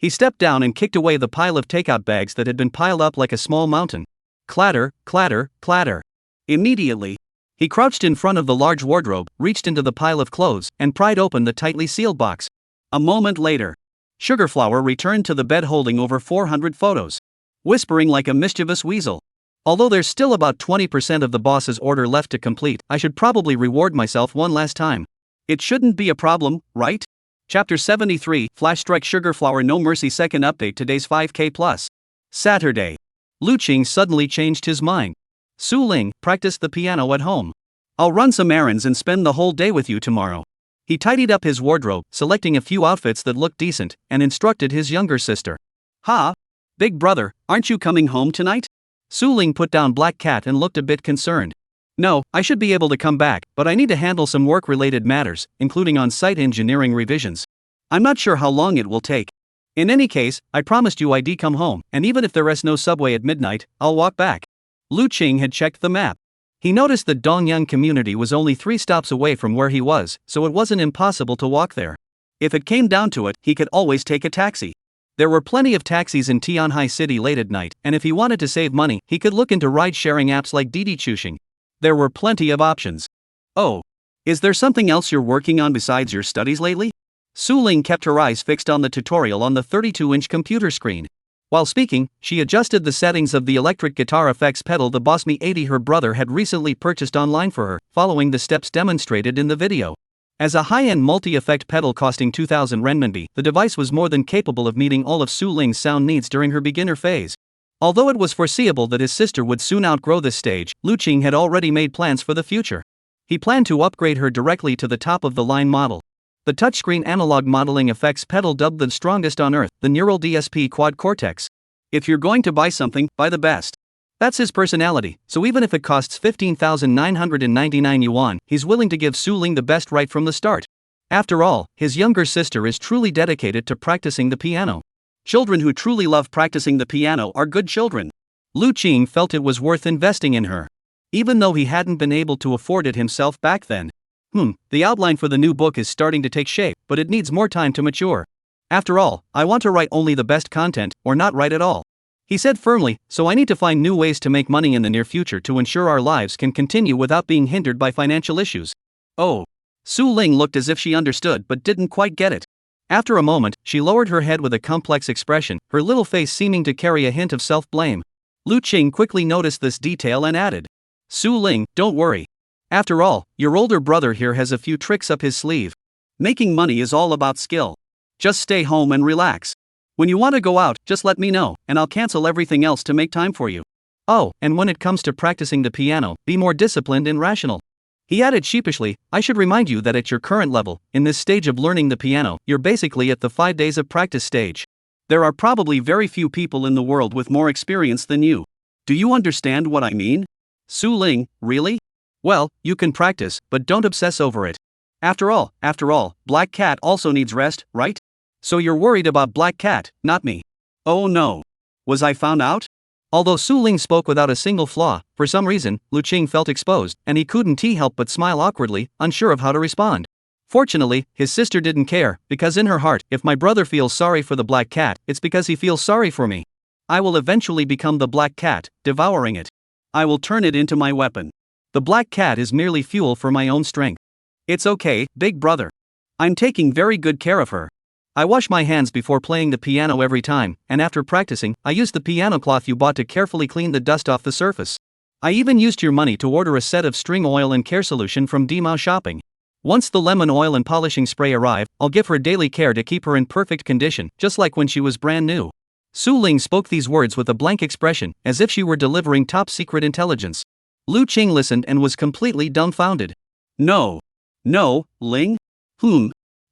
He stepped down and kicked away the pile of takeout bags that had been piled up like a small mountain. Clatter, clatter, clatter. Immediately, He crouched in front of the large wardrobe, reached into the pile of clothes, and pried open the tightly sealed box. a moment later, Sugarflower returned to the bed holding over 400 photos, whispering like a mischievous weasel. Although there's still about 20% of the boss's order left to complete, I should probably reward myself one last time. It shouldn't be a problem, right? Chapter 73, Flash Strike Sugarflower No Mercy Second Update. Today's 5K Plus. Saturday. Lu Qing suddenly changed his mind. Su Ling, practice the piano at home. I'll run some errands and spend the whole day with you tomorrow. He tidied up his wardrobe, selecting a few outfits that looked decent, and instructed his younger sister. Ha! Big brother, aren't you coming home tonight? Su Ling put down Black Cat and looked a bit concerned. No, I should be able to come back, but I need to handle some work-related matters, including on-site engineering revisions. I'm not sure how long it will take. In any case, I promised you I'd come home, and even if there is no subway at midnight, I'll walk back. Lu Qing had checked the map. He noticed the Dongyang community was only 3 stops away from where he was, so it wasn't impossible to walk there. If it came down to it, he could always take a taxi. There were plenty of taxis in Tianhai City late at night, and if he wanted to save money, he could look into ride-sharing apps like Didi Chuxing. There were plenty of options. Oh, is there something else you're working on besides your studies lately? Su Ling kept her eyes fixed on the tutorial on the 32-inch computer screen. While speaking, she adjusted the settings of the electric guitar effects pedal the Boss Me 80 her brother had recently purchased online for her, following the steps demonstrated in the video. As a high-end multi-effect pedal costing 2,000 renminbi, the device was more than capable of meeting all of Su Ling's sound needs during her beginner phase. Although it was foreseeable that his sister would soon outgrow this stage, Lu Qing had already made plans for the future. He planned to upgrade her directly to the top-of-the-line model. The touchscreen analog modeling effects pedal dubbed the strongest on Earth, the Neural DSP Quad Cortex. If you're going to buy something, buy the best. That's his personality, so even if it costs 15,999 yuan, he's willing to give Su Ling the best right from the start. After all, his younger sister is truly dedicated to practicing the piano. Children who truly love practicing the piano are good children. Lu Qing felt it was worth investing in her. Even though he hadn't been able to afford it himself back then. The outline for the new book is starting to take shape, but it needs more time to mature. After all, I want to write only the best content, or not write at all. He said firmly, so I need to find new ways to make money in the near future to ensure our lives can continue without being hindered by financial issues. Oh. Su Ling looked as if she understood but didn't quite get it. After a moment, she lowered her head with a complex expression, her little face seeming to carry a hint of self-blame. Lu Qing quickly noticed this detail and added, Su Ling, don't worry. After all, your older brother here has a few tricks up his sleeve. Making money is all about skill. Just stay home and relax. When you want to go out, just let me know, and I'll cancel everything else to make time for you. Oh, and when it comes to practicing the piano, be more disciplined and rational. He added sheepishly, I should remind you that at your current level, in this stage of learning the piano, you're basically at the 5 days of practice stage. There are probably very few people in the world with more experience than you. Do you understand what I mean? Su Ling, really? Well, you can practice, but don't obsess over it. After all, Black Cat also needs rest, right? So you're worried about Black Cat, not me. Oh no. Was I found out? Although Su Ling spoke without a single flaw, for some reason, Lu Qing felt exposed, and he couldn't help but smile awkwardly, unsure of how to respond. Fortunately, his sister didn't care, because in her heart, if my brother feels sorry for the Black Cat, it's because he feels sorry for me. I will eventually become the Black Cat, devouring it. I will turn it into my weapon. The Black Cat is merely fuel for my own strength. It's okay, big brother. I'm taking very good care of her. I wash my hands before playing the piano every time, and after practicing, I use the piano cloth you bought to carefully clean the dust off the surface. I even used your money to order a set of string oil and care solution from Dimao Shopping. Once the lemon oil and polishing spray arrive, I'll give her daily care to keep her in perfect condition, just like when she was brand new. Su Ling spoke these words with a blank expression, as if she were delivering top-secret intelligence. Lu Qing listened and was completely dumbfounded. No, Ling?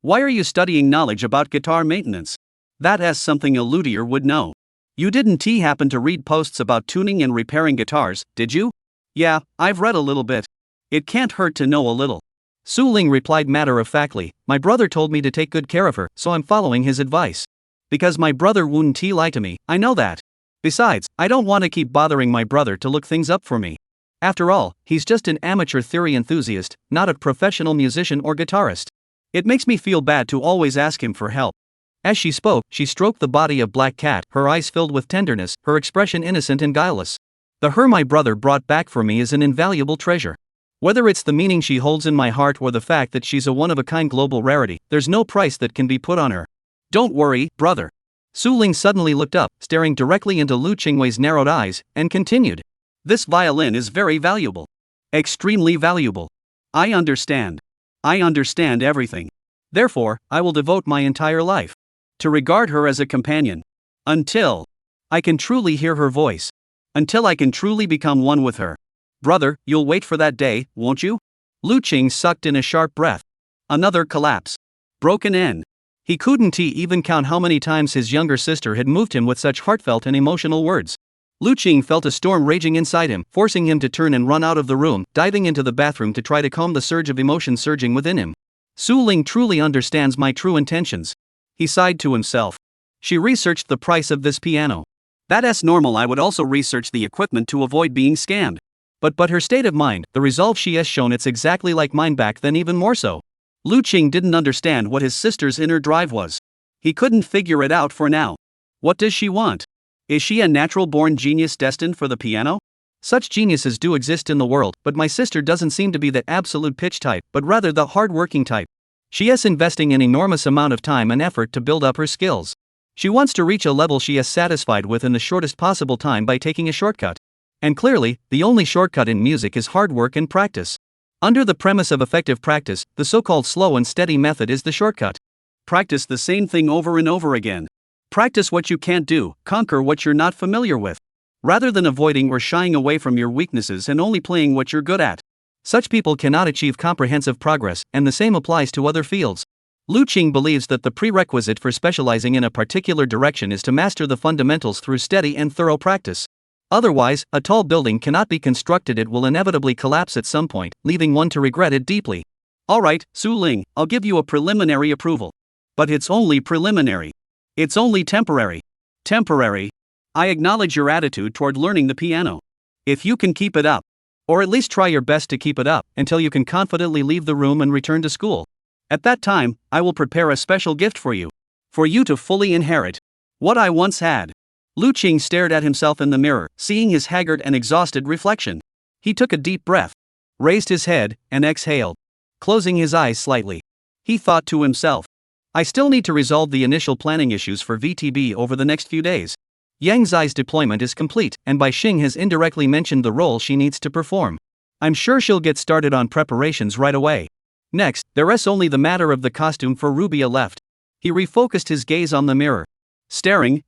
Why are you studying knowledge about guitar maintenance? That is something a luthier would know. You didn't happen to read posts about tuning and repairing guitars, did you? Yeah, I've read a little bit. It can't hurt to know a little. Su Ling replied matter-of-factly, my brother told me to take good care of her, so I'm following his advice. Because my brother wouldn't lie to me, I know that. Besides, I don't want to keep bothering my brother to look things up for me. After all, he's just an amateur theory enthusiast, not a professional musician or guitarist. It makes me feel bad to always ask him for help. As she spoke, she stroked the body of Black Cat, her eyes filled with tenderness, her expression innocent and guileless. The her my brother brought back for me is an invaluable treasure. Whether it's the meaning she holds in my heart or the fact that she's a one-of-a-kind global rarity, there's no price that can be put on her. Don't worry, brother. Su Ling suddenly looked up, staring directly into Lu Qingwei's narrowed eyes, and continued. This violin is very valuable. Extremely valuable. I understand. I understand everything. Therefore, I will devote my entire life to regard her as a companion. Until I can truly hear her voice. Until I can truly become one with her. Brother, you'll wait for that day, won't you? Lu Qing sucked in a sharp breath. Another collapse. Broken in. He couldn't even count how many times his younger sister had moved him with such heartfelt and emotional words. Lu Qing felt a storm raging inside him, forcing him to turn and run out of the room, diving into the bathroom to try to calm the surge of emotion surging within him. Su Ling truly understands my true intentions. He sighed to himself. She researched the price of this piano. That's normal. I would also research the equipment to avoid being scammed. But her state of mind, the resolve she has shown, it's exactly like mine back then, even more so. Lu Qing didn't understand what his sister's inner drive was. He couldn't figure it out for now. What does she want? Is she a natural-born genius destined for the piano? Such geniuses do exist in the world, but my sister doesn't seem to be that absolute pitch type, but rather the hard-working type. She is investing an enormous amount of time and effort to build up her skills. She wants to reach a level she is satisfied with in the shortest possible time by taking a shortcut. And clearly, the only shortcut in music is hard work and practice. Under the premise of effective practice, the so-called slow and steady method is the shortcut. Practice the same thing over and over again. Practice what you can't do, conquer what you're not familiar with. Rather than avoiding or shying away from your weaknesses and only playing what you're good at. Such people cannot achieve comprehensive progress, and the same applies to other fields. Lu Qing believes that the prerequisite for specializing in a particular direction is to master the fundamentals through steady and thorough practice. Otherwise, a tall building cannot be constructed. It will inevitably collapse at some point, leaving one to regret it deeply. Alright, Su Ling, I'll give you a preliminary approval. But it's only preliminary. It's only temporary. Temporary. I acknowledge your attitude toward learning the piano. If you can keep it up, or at least try your best to keep it up, until you can confidently leave the room and return to school. At that time, I will prepare a special gift for you to fully inherit what I once had. Lu Qing stared at himself in the mirror, seeing his haggard and exhausted reflection. He took a deep breath, raised his head, and exhaled, closing his eyes slightly. He thought to himself, I still need to resolve the initial planning issues for VTB over the next few days. Yang Zai's deployment is complete, and Bai Xing has indirectly mentioned the role she needs to perform. I'm sure she'll get started on preparations right away. Next, there is only the matter of the costume for Rubia left. He refocused his gaze on the mirror. Staring.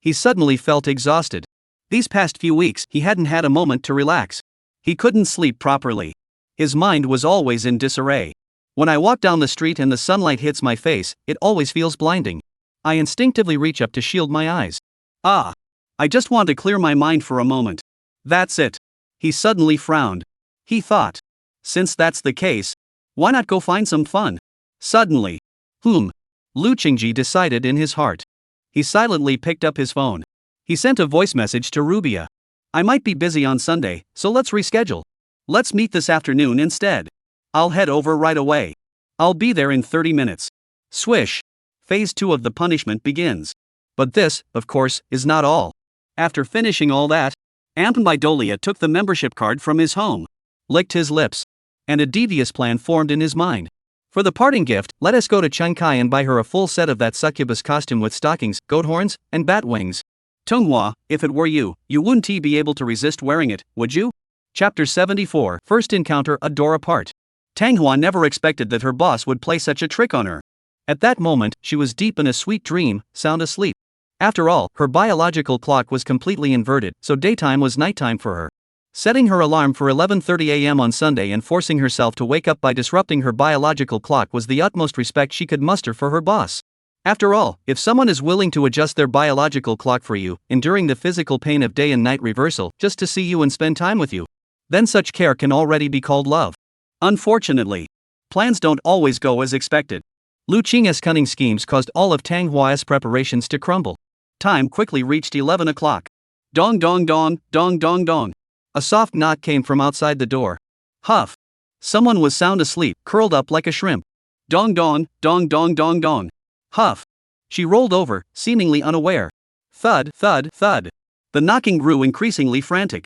He suddenly felt exhausted. These past few weeks, he hadn't had a moment to relax. He couldn't sleep properly. His mind was always in disarray. When I walk down the street and the sunlight hits my face, it always feels blinding. I instinctively reach up to shield my eyes. I just want to clear my mind for a moment. That's it. He suddenly frowned. He thought, since that's the case, why not go find some fun? Suddenly. Lu Qingji decided in his heart. He silently picked up his phone. He sent a voice message to Rubia. I might be busy on Sunday, so let's reschedule. Let's meet this afternoon instead. I'll head over right away. I'll be there in 30 minutes. Swish. Phase 2 of the punishment begins. But this, of course, is not all. After finishing all that, Ampenbaidolia took the membership card from his home, licked his lips, and a devious plan formed in his mind. For the parting gift, let us go to Chiangkai and buy her a full set of that succubus costume with stockings, goat horns, and bat wings. Tonghua, if it were you, you wouldn't be able to resist wearing it, would you? Chapter 74, First Encounter, a Door Apart. Tanghua never expected that her boss would play such a trick on her. At that moment, she was deep in a sweet dream, sound asleep. After all, her biological clock was completely inverted, so daytime was nighttime for her. Setting her alarm for 11:30 a.m. on Sunday and forcing herself to wake up by disrupting her biological clock was the utmost respect she could muster for her boss. After all, if someone is willing to adjust their biological clock for you, enduring the physical pain of day and night reversal just to see you and spend time with you, then such care can already be called love. Unfortunately, plans don't always go as expected. Lu Qing's cunning schemes caused all of Tang Hua's preparations to crumble. Time quickly reached 11 o'clock. Dong dong dong, dong dong dong. A soft knock came from outside the door. Huff. Someone was sound asleep, curled up like a shrimp. Dong dong, dong dong dong dong. Huff. She rolled over, seemingly unaware. Thud, thud, thud. The knocking grew increasingly frantic.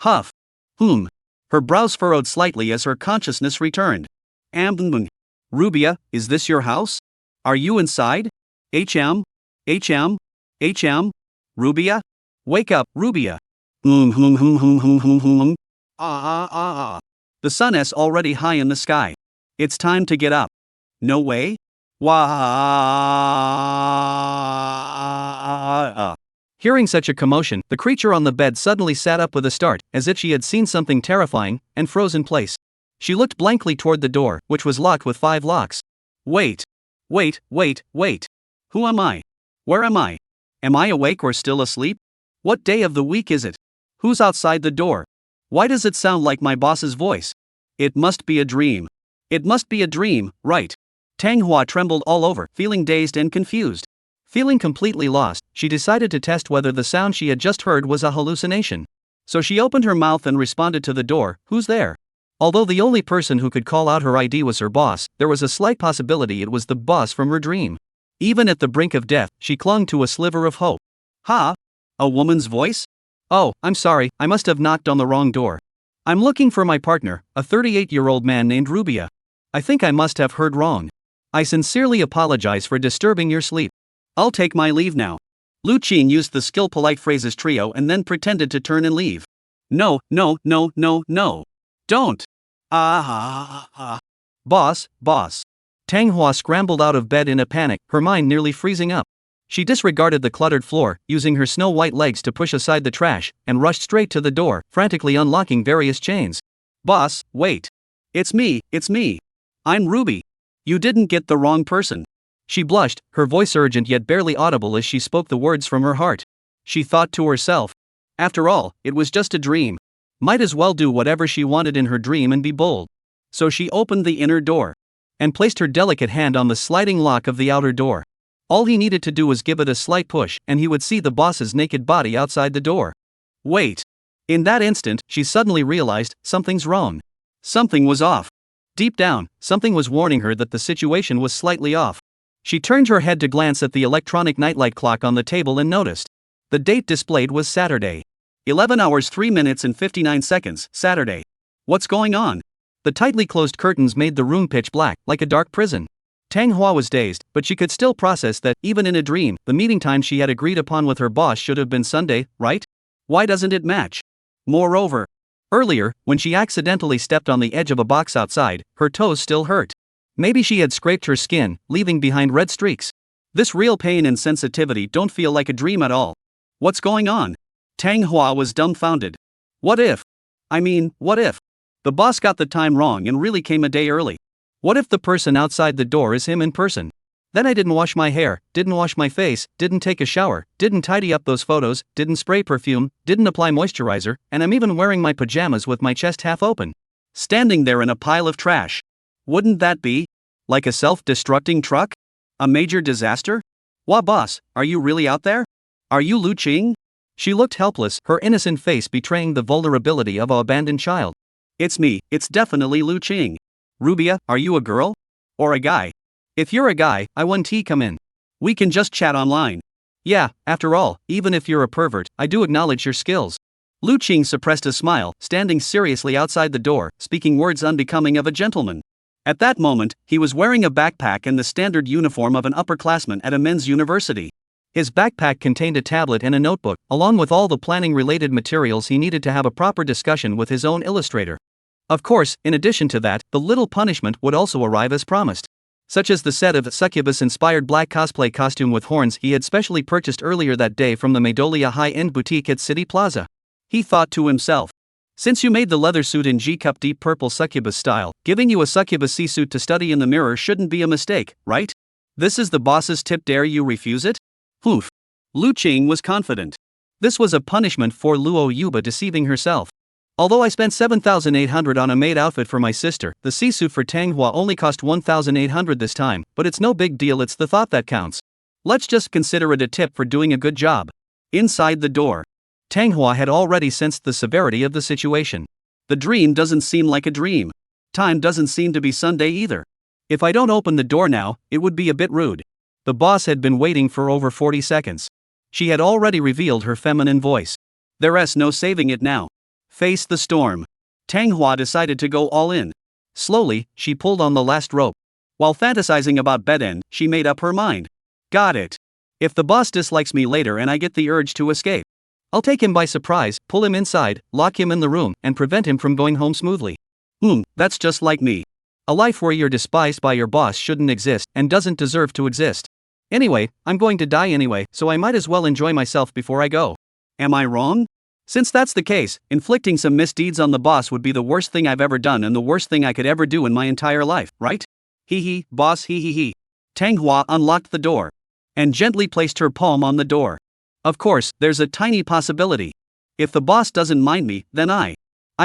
Huff. Her brows furrowed slightly as her consciousness returned. Rubia, is this your house? Are you inside? HM? HM? HM? Rubia? Wake up, Rubia. The sun is already high in the sky. It's time to get up. No way? Wah. Hearing such a commotion, the creature on the bed suddenly sat up with a start, as if she had seen something terrifying, and froze in place. She looked blankly toward the door, which was locked with 5 locks. Wait. Who am I? Where am I? Am I awake or still asleep? What day of the week is it? Who's outside the door? Why does it sound like my boss's voice? It must be a dream. It must be a dream, right? Manhwa trembled all over, feeling dazed and confused. Feeling completely lost, she decided to test whether the sound she had just heard was a hallucination. So she opened her mouth and responded to the door, "Who's there?" Although the only person who could call out her ID was her boss, there was a slight possibility it was the boss from her dream. Even at the brink of death, she clung to a sliver of hope. Ha! A woman's voice? Oh, I'm sorry, I must have knocked on the wrong door. I'm looking for my partner, a 38-year-old man named Rubia. I think I must have heard wrong. I sincerely apologize for disturbing your sleep. I'll take my leave now. Lu Qing used the skill polite phrases trio and then pretended to turn and leave. No. Don't. Boss. Manhwa scrambled out of bed in a panic, her mind nearly freezing up. She disregarded the cluttered floor, using her snow-white legs to push aside the trash, and rushed straight to the door, frantically unlocking various chains. Boss, wait. It's me. I'm Ruby. You didn't get the wrong person. She blushed, her voice urgent yet barely audible as she spoke the words from her heart. She thought to herself. After all, it was just a dream. Might as well do whatever she wanted in her dream and be bold. So she opened the inner door and placed her delicate hand on the sliding lock of the outer door. All he needed to do was give it a slight push, and he would see the boss's naked body outside the door. Wait. In that instant, she suddenly realized something's wrong. Something was off. Deep down, something was warning her that the situation was slightly off. She turned her head to glance at the electronic nightlight clock on the table and noticed. The date displayed was Saturday. 11 hours 3 minutes and 59 seconds, Saturday. What's going on? The tightly closed curtains made the room pitch black, like a dark prison. Manhwa was dazed, but she could still process that, even in a dream, the meeting time she had agreed upon with her boss should have been Sunday, right? Why doesn't it match? Moreover, earlier, when she accidentally stepped on the edge of a box outside, her toes still hurt. Maybe she had scraped her skin, leaving behind red streaks. This real pain and sensitivity don't feel like a dream at all. What's going on? Manhwa was dumbfounded. What if? The boss got the time wrong and really came a day early? What if the person outside the door is him in person? Then I didn't wash my hair, didn't wash my face, didn't take a shower, didn't tidy up those photos, didn't spray perfume, didn't apply moisturizer, and I'm even wearing my pajamas with my chest half open. Standing there in a pile of trash. Wouldn't that be like a self-destructing truck? A major disaster? Wah boss, are you really out there? Are you Lu Qing? She looked helpless, her innocent face betraying the vulnerability of an abandoned child. It's me, it's definitely Lu Qing. Rubia, are you a girl? Or a guy? If you're a guy, I want to come in. We can just chat online. Yeah, after all, even if you're a pervert, I do acknowledge your skills. Lu Qing suppressed a smile, standing seriously outside the door, speaking words unbecoming of a gentleman. At that moment, he was wearing a backpack and the standard uniform of an upperclassman at a men's university. His backpack contained a tablet and a notebook, along with all the planning-related materials he needed to have a proper discussion with his own illustrator. Of course, in addition to that, the little punishment would also arrive as promised. Such as the set of succubus-inspired black cosplay costume with horns he had specially purchased earlier that day from the Magnolia high-end boutique at City Plaza. He thought to himself. Since you made the leather suit in G-cup deep purple succubus style, giving you a succubus C-suit to study in the mirror shouldn't be a mistake, right? This is the boss's tip, dare you refuse it? Oof. Lu Qing was confident. This was a punishment for Luo Yuba deceiving herself. Although I spent 7,800 on a maid outfit for my sister, the C-suit for Manhwa only cost 1,800 this time, but it's no big deal, it's the thought that counts. Let's just consider it a tip for doing a good job. Inside the door, Manhwa had already sensed the severity of the situation. The dream doesn't seem like a dream. Time doesn't seem to be Sunday either. If I don't open the door now, it would be a bit rude. The boss had been waiting for over 40 seconds. She had already revealed her feminine voice. There's no saving it now. Face the storm. Tang Hua decided to go all in. Slowly, she pulled on the last rope. While fantasizing about bed-end, she made up her mind. Got it. If the boss dislikes me later and I get the urge to escape, I'll take him by surprise, pull him inside, lock him in the room, and prevent him from going home smoothly. That's just like me. A life where you're despised by your boss shouldn't exist and doesn't deserve to exist. Anyway, I'm going to die anyway, so I might as well enjoy myself before I go. Am I wrong? Since that's the case, inflicting some misdeeds on the boss would be the worst thing I've ever done and the worst thing I could ever do in my entire life, right? Boss, he. Tang Hua unlocked the door and gently placed her palm on the door. Of course, there's a tiny possibility. If the boss doesn't mind me, then I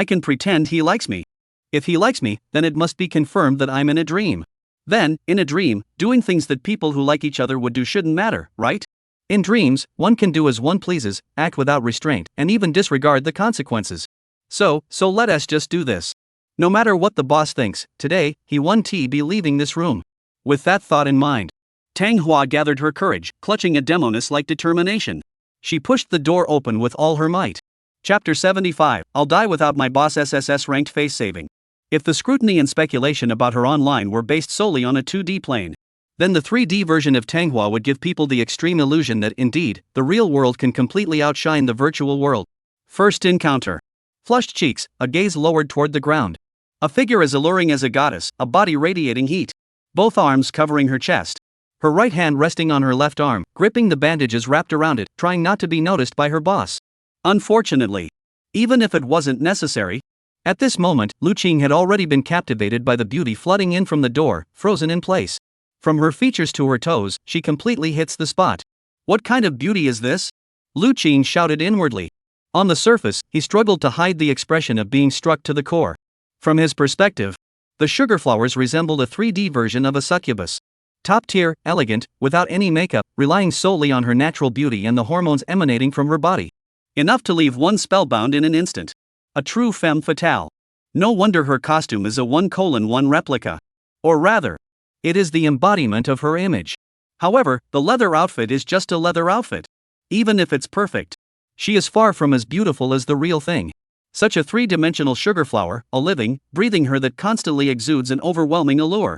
can pretend he likes me. If he likes me, then it must be confirmed that I'm in a dream. Then, in a dream, doing things that people who like each other would do shouldn't matter, right? In dreams, one can do as one pleases, act without restraint, and even disregard the consequences. So let us just do this. No matter what the boss thinks, today, he won't be leaving this room. With that thought in mind, Tang Hua gathered her courage, clutching a demoness-like determination. She pushed the door open with all her might. Chapter 75, I'll die without my boss SSS ranked face saving. If the scrutiny and speculation about her online were based solely on a 2D plane, then the 3D version of Tang Hua would give people the extreme illusion that indeed, the real world can completely outshine the virtual world. First encounter. Flushed cheeks, a gaze lowered toward the ground. A figure as alluring as a goddess, a body radiating heat. Both arms covering her chest. Her right hand resting on her left arm, gripping the bandages wrapped around it, trying not to be noticed by her boss. Unfortunately. Even if it wasn't necessary. At this moment, Lu Qing had already been captivated by the beauty flooding in from the door, frozen in place. From her features to her toes, she completely hits the spot. What kind of beauty is this? Lu Qing shouted inwardly. On the surface, he struggled to hide the expression of being struck to the core. From his perspective, the sugar flowers resembled a 3D version of a succubus. Top tier, elegant, without any makeup, relying solely on her natural beauty and the hormones emanating from her body. Enough to leave one spellbound in an instant. A true femme fatale. No wonder her costume is a 1:1 replica. Or rather, it is the embodiment of her image. However, the leather outfit is just a leather outfit. Even if it's perfect, she is far from as beautiful as the real thing. Such a three-dimensional sugar flower, a living, breathing her that constantly exudes an overwhelming allure.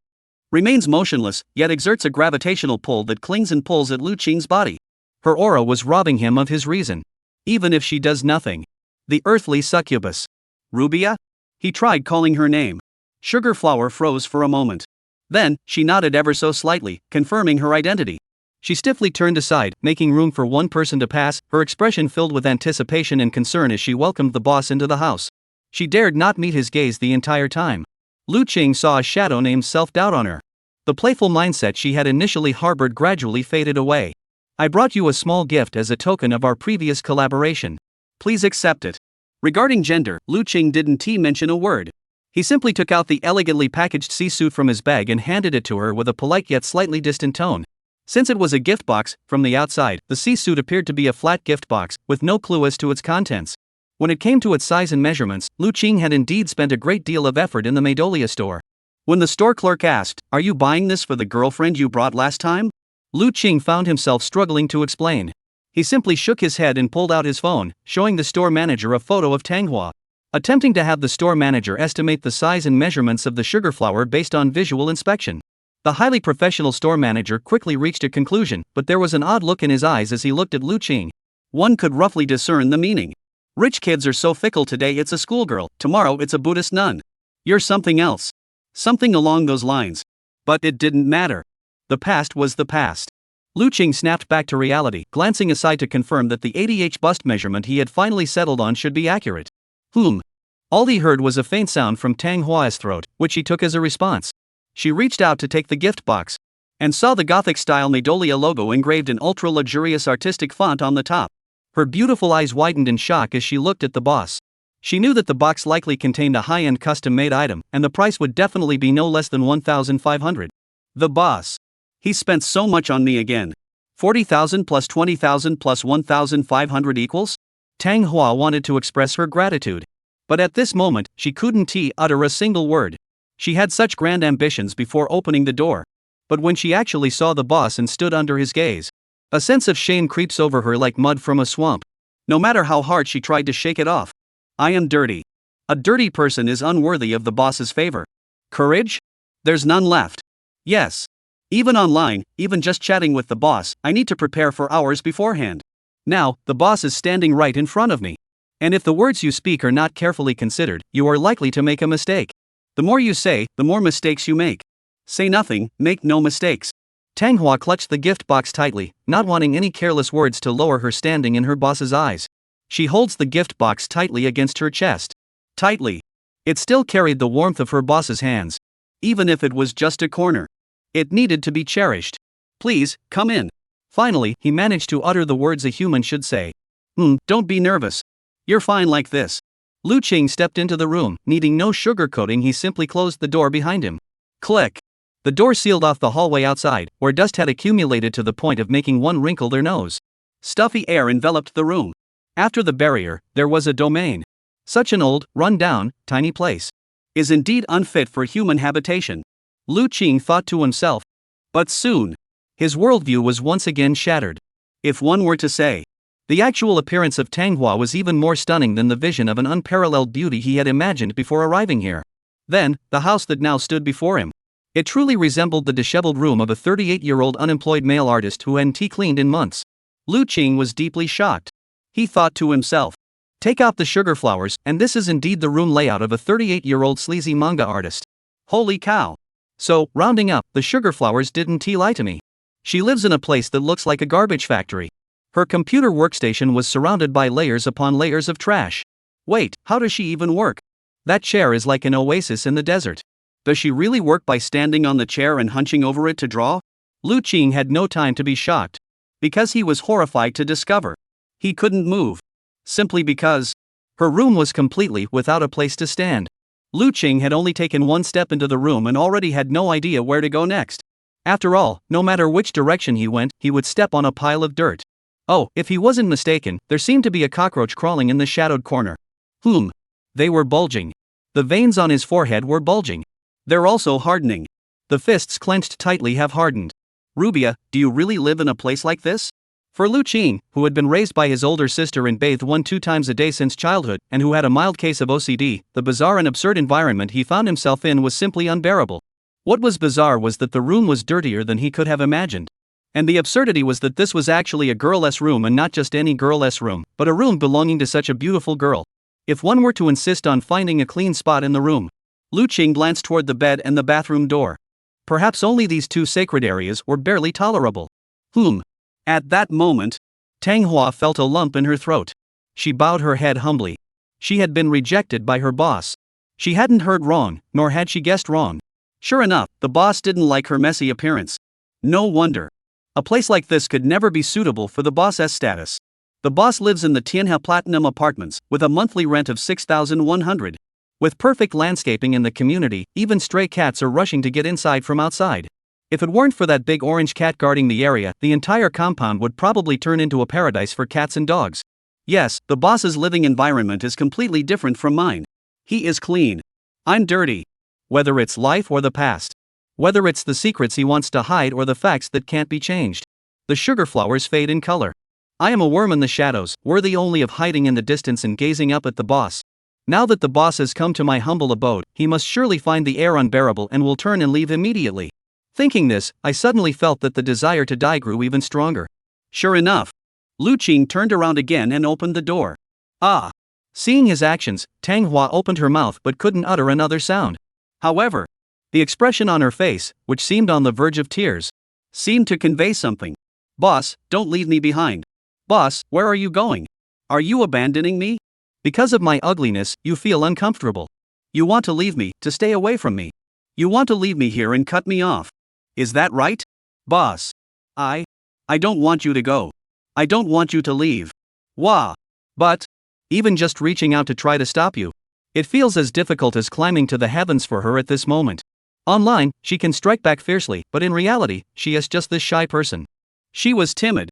Remains motionless, yet exerts a gravitational pull that clings and pulls at Lu Qing's body. Her aura was robbing him of his reason. Even if she does nothing. The earthly succubus. Rubia? He tried calling her name. Sugar flower froze for a moment. Then, she nodded ever so slightly, confirming her identity. She stiffly turned aside, making room for one person to pass, her expression filled with anticipation and concern as she welcomed the boss into the house. She dared not meet his gaze the entire time. Lu Qing saw a shadow named self-doubt on her. The playful mindset she had initially harbored gradually faded away. I brought you a small gift as a token of our previous collaboration. Please accept it. Regarding gender, Lu Qing didn't mention a word. He simply took out the elegantly packaged sea-suit from his bag and handed it to her with a polite yet slightly distant tone. Since it was a gift box, from the outside, the sea-suit appeared to be a flat gift box, with no clue as to its contents. When it came to its size and measurements, Lu Qing had indeed spent a great deal of effort in the Meidolia store. When the store clerk asked, "Are you buying this for the girlfriend you brought last time?" Lu Qing found himself struggling to explain. He simply shook his head and pulled out his phone, showing the store manager a photo of Tang Hua. Attempting to have the store manager estimate the size and measurements of the sugar flower based on visual inspection. The highly professional store manager quickly reached a conclusion, but there was an odd look in his eyes as he looked at Lu Qing. One could roughly discern the meaning. Rich kids are so fickle, today it's a schoolgirl, tomorrow it's a Buddhist nun. You're something else. Something along those lines. But it didn't matter. The past was the past. Lu Qing snapped back to reality, glancing aside to confirm that the 80H bust measurement he had finally settled on should be accurate. All he heard was a faint sound from Tang Hua's throat, which he took as a response. She reached out to take the gift box and saw the Gothic-style Meidolia logo engraved in ultra-luxurious artistic font on the top. Her beautiful eyes widened in shock as she looked at the boss. She knew that the box likely contained a high-end custom-made item, and the price would definitely be no less than 1,500. The boss. He spent so much on me again. 40,000 plus 20,000 plus 1,500 equals? Tang Hua wanted to express her gratitude. But at this moment, she couldn't utter a single word. She had such grand ambitions before opening the door. But when she actually saw the boss and stood under his gaze, a sense of shame creeps over her like mud from a swamp. No matter how hard she tried to shake it off. I am dirty. A dirty person is unworthy of the boss's favor. Courage? There's none left. Yes. Even online, even just chatting with the boss, I need to prepare for hours beforehand. Now, the boss is standing right in front of me. And if the words you speak are not carefully considered, you are likely to make a mistake. The more you say, the more mistakes you make. Say nothing, make no mistakes. Tanghua clutched the gift box tightly, not wanting any careless words to lower her standing in her boss's eyes. She holds the gift box tightly against her chest. Tightly. It still carried the warmth of her boss's hands. Even if it was just a corner. It needed to be cherished. Please, come in. Finally, he managed to utter the words a human should say. Don't be nervous. You're fine like this. Lu Qing stepped into the room, needing no sugarcoating. He simply closed the door behind him. Click. The door sealed off the hallway outside, where dust had accumulated to the point of making one wrinkle their nose. Stuffy air enveloped the room. After the barrier, there was a domain. Such an old, run-down, tiny place is indeed unfit for human habitation. Lu Qing thought to himself. But soon, his worldview was once again shattered. If one were to say, the actual appearance of Tanghua was even more stunning than the vision of an unparalleled beauty he had imagined before arriving here. Then, the house that now stood before him. It truly resembled the disheveled room of a 38-year-old unemployed male artist who hadn't cleaned in months. Lu Qing was deeply shocked. He thought to himself, take out the sugar flowers, and this is indeed the room layout of a 38-year-old sleazy manga artist. Holy cow. So, rounding up, the sugar flowers didn't lie to me. She lives in a place that looks like a garbage factory. Her computer workstation was surrounded by layers upon layers of trash. Wait, how does she even work? That chair is like an oasis in the desert. Does she really work by standing on the chair and hunching over it to draw? Lu Qing had no time to be shocked. Because he was horrified to discover. He couldn't move. Simply because her room was completely without a place to stand. Lu Qing had only taken one step into the room and already had no idea where to go next. After all, no matter which direction he went, he would step on a pile of dirt. Oh, if he wasn't mistaken, there seemed to be a cockroach crawling in the shadowed corner. They were bulging. The veins on his forehead were bulging. They're also hardening. The fists clenched tightly have hardened. Rubia, do you really live in a place like this? For Lu Qing, who had been raised by his older sister and bathed 1-2 times a day since childhood, and who had a mild case of OCD, the bizarre and absurd environment he found himself in was simply unbearable. What was bizarre was that the room was dirtier than he could have imagined. And the absurdity was that this was actually a girl-less room, and not just any girl-less room, but a room belonging to such a beautiful girl. If one were to insist on finding a clean spot in the room. Lu Qing glanced toward the bed and the bathroom door. Perhaps only these two sacred areas were barely tolerable. At that moment, Tanghua felt a lump in her throat. She bowed her head humbly. She had been rejected by her boss. She hadn't heard wrong, nor had she guessed wrong. Sure enough, the boss didn't like her messy appearance. No wonder. A place like this could never be suitable for the boss's status. The boss lives in the Tianhe Platinum Apartments, with a monthly rent of 6,100. With perfect landscaping in the community, even stray cats are rushing to get inside from outside. If it weren't for that big orange cat guarding the area, the entire compound would probably turn into a paradise for cats and dogs. Yes, the boss's living environment is completely different from mine. He is clean. I'm dirty. Whether it's life or the past. Whether it's the secrets he wants to hide or the facts that can't be changed. The sugar flowers fade in color. I am a worm in the shadows, worthy only of hiding in the distance and gazing up at the boss. Now that the boss has come to my humble abode, he must surely find the air unbearable and will turn and leave immediately. Thinking this, I suddenly felt that the desire to die grew even stronger. Sure enough, Lu Qing turned around again and opened the door. Ah! Seeing his actions, Tanghua opened her mouth but couldn't utter another sound. However, the expression on her face, which seemed on the verge of tears, seemed to convey something. Boss, don't leave me behind. Boss, where are you going? Are you abandoning me? Because of my ugliness, you feel uncomfortable. You want to leave me, to stay away from me. You want to leave me here and cut me off. Is that right? Boss. I don't want you to go. I don't want you to leave. Wah. But, even just reaching out to try to stop you. It feels as difficult as climbing to the heavens for her at this moment. Online, she can strike back fiercely, but in reality, she is just this shy person. She was timid.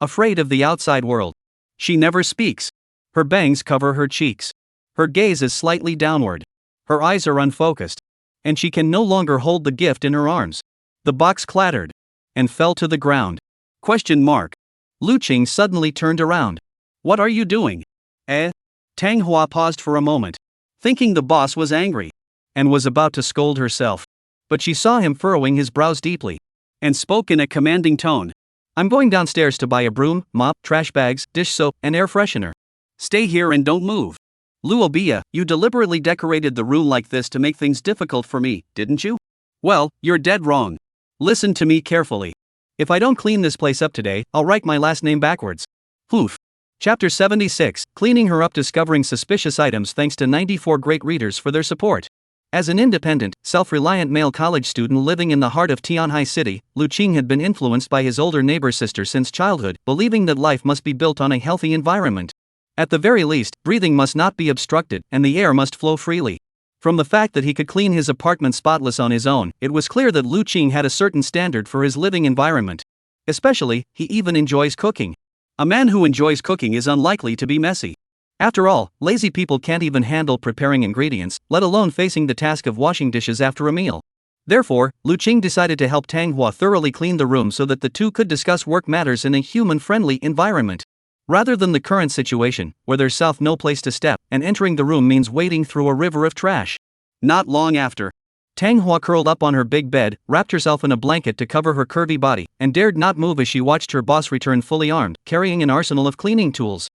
Afraid of the outside world. She never speaks. Her bangs cover her cheeks. Her gaze is slightly downward. Her eyes are unfocused. And she can no longer hold the gift in her arms. The box clattered and fell to the ground. Question mark. Lu Qing suddenly turned around. What are you doing? Tang Hua paused for a moment, thinking the boss was angry, and was about to scold herself. But she saw him furrowing his brows deeply, and spoke in a commanding tone. I'm going downstairs to buy a broom, mop, trash bags, dish soap, and air freshener. Stay here and don't move. Luobia, you deliberately decorated the room like this to make things difficult for me, didn't you? Well, you're dead wrong. Listen to me carefully. If I don't clean this place up today, I'll write my last name backwards. Oof. Chapter 76, Cleaning Her Up, Discovering Suspicious Items. Thanks to 94 great readers for their support. As an independent, self-reliant male college student living in the heart of Tianhai City, Lu Qing had been influenced by his older neighbor's sister since childhood, believing that life must be built on a healthy environment. At the very least, breathing must not be obstructed, and the air must flow freely. From the fact that he could clean his apartment spotless on his own, it was clear that Lu Qing had a certain standard for his living environment. Especially, he even enjoys cooking. A man who enjoys cooking is unlikely to be messy. After all, lazy people can't even handle preparing ingredients, let alone facing the task of washing dishes after a meal. Therefore, Lu Qing decided to help Tang Hua thoroughly clean the room so that the two could discuss work matters in a human-friendly environment. Rather than the current situation, where there's no place to step, and entering the room means wading through a river of trash. Not long after, Tang Hua curled up on her big bed, wrapped herself in a blanket to cover her curvy body, and dared not move as she watched her boss return fully armed, carrying an arsenal of cleaning tools.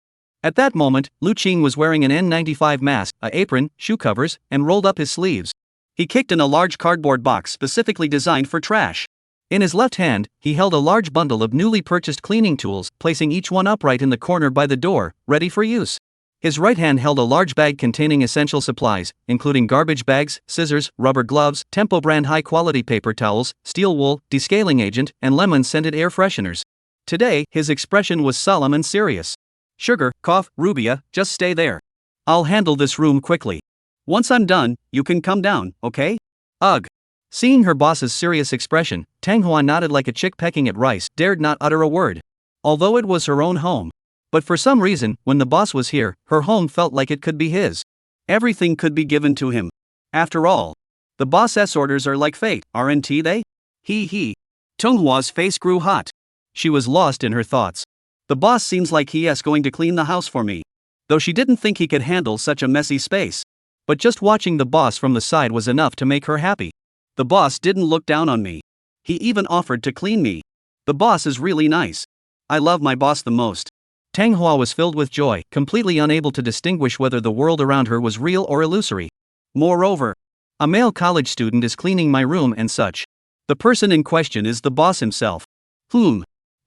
At that moment, Lu Qing was wearing an N95 mask, an apron, shoe covers, and rolled up his sleeves. He kicked in a large cardboard box specifically designed for trash. In his left hand, he held a large bundle of newly purchased cleaning tools, placing each one upright in the corner by the door, ready for use. His right hand held a large bag containing essential supplies, including garbage bags, scissors, rubber gloves, Tempo brand high-quality paper towels, steel wool, descaling agent, and lemon-scented air fresheners. Today, his expression was solemn and serious. Sugar, cough, Rubia, just stay there. I'll handle this room quickly. Once I'm done, you can come down, okay? Ugh. Seeing her boss's serious expression, Tang Hua nodded like a chick pecking at rice, dared not utter a word. Although it was her own home. But for some reason, when the boss was here, her home felt like it could be his. Everything could be given to him. After all, the boss's orders are like fate, aren't they? He. Tang Hua's face grew hot. She was lost in her thoughts. The boss seems like he's going to clean the house for me. Though she didn't think he could handle such a messy space. But just watching the boss from the side was enough to make her happy. The boss didn't look down on me. He even offered to clean me. The boss is really nice. I love my boss the most. Tang Hua was filled with joy, completely unable to distinguish whether the world around her was real or illusory. Moreover, a male college student is cleaning my room and such. The person in question is the boss himself.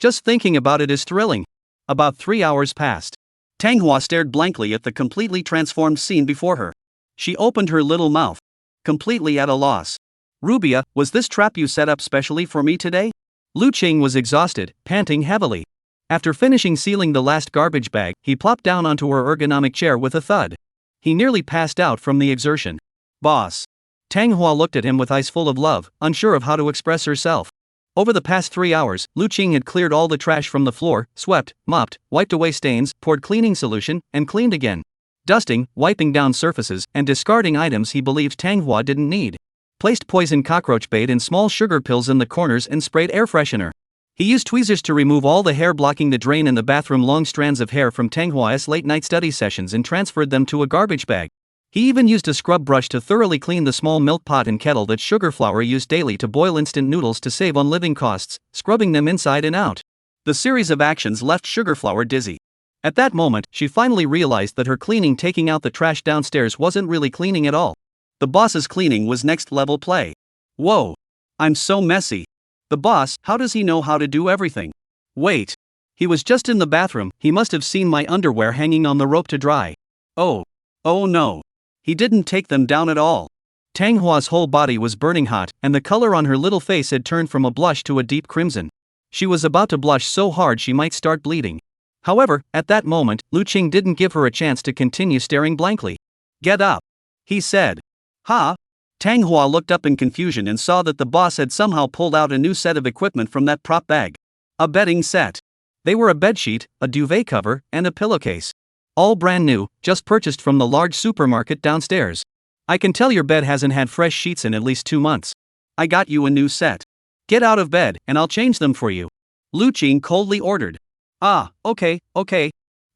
Just thinking about it is thrilling. About 3 hours passed. Tang Hua stared blankly at the completely transformed scene before her. She opened her little mouth, completely at a loss. Rubia, was this trap you set up specially for me today? Lu Qing was exhausted, panting heavily. After finishing sealing the last garbage bag, he plopped down onto her ergonomic chair with a thud. He nearly passed out from the exertion. Boss. Tang Hua looked at him with eyes full of love, unsure of how to express herself. Over the past 3 hours, Lu Qing had cleared all the trash from the floor, swept, mopped, wiped away stains, poured cleaning solution, and cleaned again. Dusting, wiping down surfaces, and discarding items he believed Tang Hua didn't need. Placed poison cockroach bait and small sugar pills in the corners and sprayed air freshener. He used tweezers to remove all the hair blocking the drain in the bathroom, long strands of hair from Tang Hua's late-night study sessions, and transferred them to a garbage bag. He even used a scrub brush to thoroughly clean the small milk pot and kettle that Sugar Flower used daily to boil instant noodles to save on living costs, scrubbing them inside and out. The series of actions left Sugar Flower dizzy. At that moment, she finally realized that her cleaning, taking out the trash downstairs, wasn't really cleaning at all. The boss's cleaning was next-level play. Whoa! I'm so messy. The boss, how does he know how to do everything? Wait. He was just in the bathroom, he must have seen my underwear hanging on the rope to dry. Oh no. He didn't take them down at all. Tang Hua's whole body was burning hot, and the color on her little face had turned from a blush to a deep crimson. She was about to blush so hard she might start bleeding. However, at that moment, Lu Qing didn't give her a chance to continue staring blankly. Get up, he said. Ha! Tang Hua looked up in confusion and saw that the boss had somehow pulled out a new set of equipment from that prop bag. A bedding set. They were a bedsheet, a duvet cover, and a pillowcase. All brand new, just purchased from the large supermarket downstairs. I can tell your bed hasn't had fresh sheets in at least 2 months. I got you a new set. Get out of bed, and I'll change them for you. Lu Qing coldly ordered. Ah, okay.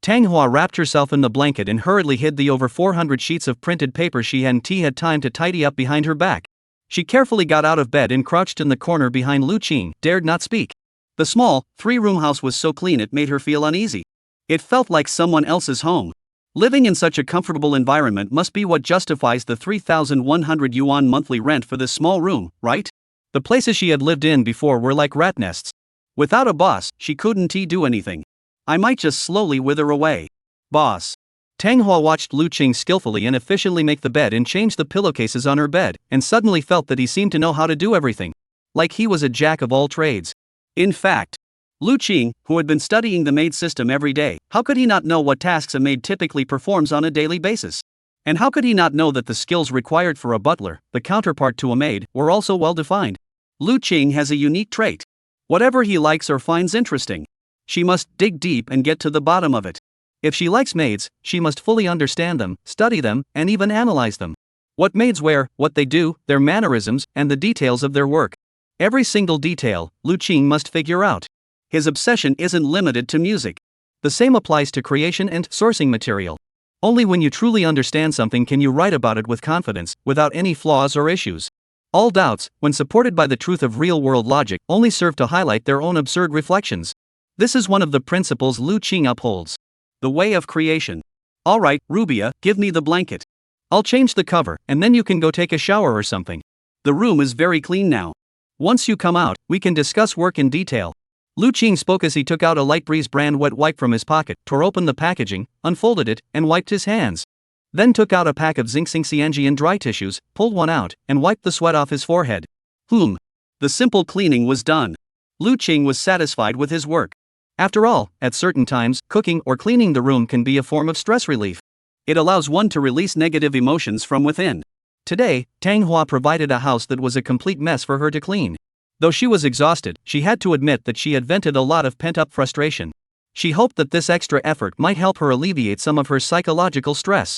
Tang Hua wrapped herself in the blanket and hurriedly hid the over 400 sheets of printed paper she hadn't had time to tidy up behind her back. She carefully got out of bed and crouched in the corner behind Lu Qing, dared not speak. The small, three-room house was so clean it made her feel uneasy. It felt like someone else's home. Living in such a comfortable environment must be what justifies the 3,100 yuan monthly rent for this small room, right? The places she had lived in before were like rat nests. Without a boss, she couldn't do anything. I might just slowly wither away. Boss. Tang Hua watched Lu Qing skillfully and efficiently make the bed and change the pillowcases on her bed, and suddenly felt that he seemed to know how to do everything. Like he was a jack of all trades. In fact, Lu Qing, who had been studying the maid system every day, how could he not know what tasks a maid typically performs on a daily basis? And how could he not know that the skills required for a butler, the counterpart to a maid, were also well defined? Lu Qing has a unique trait. Whatever he likes or finds interesting, she must dig deep and get to the bottom of it. If she likes maids, she must fully understand them, study them, and even analyze them. What maids wear, what they do, their mannerisms, and the details of their work. Every single detail, Lu Qing must figure out. His obsession isn't limited to music. The same applies to creation and sourcing material. Only when you truly understand something can you write about it with confidence, without any flaws or issues. All doubts, when supported by the truth of real-world logic, only serve to highlight their own absurd reflections. This is one of the principles Lu Qing upholds. The way of creation. Alright, Rubia, give me the blanket. I'll change the cover, and then you can go take a shower or something. The room is very clean now. Once you come out, we can discuss work in detail. Lu Qing spoke as he took out a Light Breeze brand wet wipe from his pocket, tore open the packaging, unfolded it, and wiped his hands. Then took out a pack of Xing Xianjian dry tissues, pulled one out, and wiped the sweat off his forehead. The simple cleaning was done. Lu Qing was satisfied with his work. After all, at certain times, cooking or cleaning the room can be a form of stress relief. It allows one to release negative emotions from within. Today, Tang Hua provided a house that was a complete mess for her to clean. Though she was exhausted, she had to admit that she had vented a lot of pent-up frustration. She hoped that this extra effort might help her alleviate some of her psychological stress.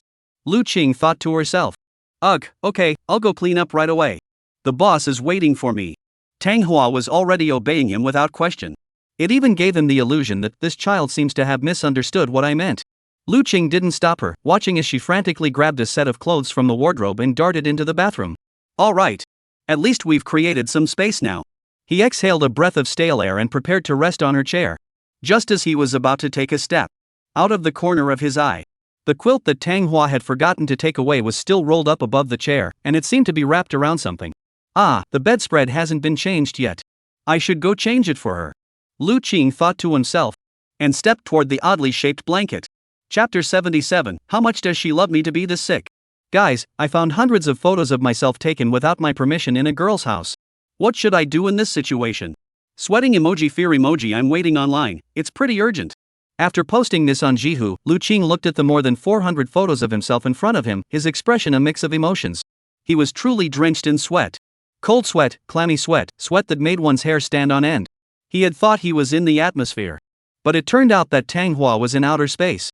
Lu Qing thought to herself. Ugh, okay, I'll go clean up right away. The boss is waiting for me. Tang Hua was already obeying him without question. It even gave him the illusion that this child seems to have misunderstood what I meant. Lu Qing didn't stop her, watching as she frantically grabbed a set of clothes from the wardrobe and darted into the bathroom. All right. At least we've created some space now. He exhaled a breath of stale air and prepared to rest on her chair. Just as he was about to take a step, out of the corner of his eye, the quilt that Tang Hua had forgotten to take away was still rolled up above the chair, and it seemed to be wrapped around something. Ah, the bedspread hasn't been changed yet. I should go change it for her. Lu Qing thought to himself, and stepped toward the oddly shaped blanket. Chapter 77, How much does she love me to be this sick? Guys, I found hundreds of photos of myself taken without my permission in a girl's house. What should I do in this situation? Sweating emoji fear emoji I'm waiting online, it's pretty urgent. After posting this on Jihu, Lu Qing looked at the more than 400 photos of himself in front of him, his expression a mix of emotions. He was truly drenched in sweat. Cold sweat, clammy sweat, sweat that made one's hair stand on end. He had thought he was in the atmosphere. But it turned out that Tang Hua was in outer space.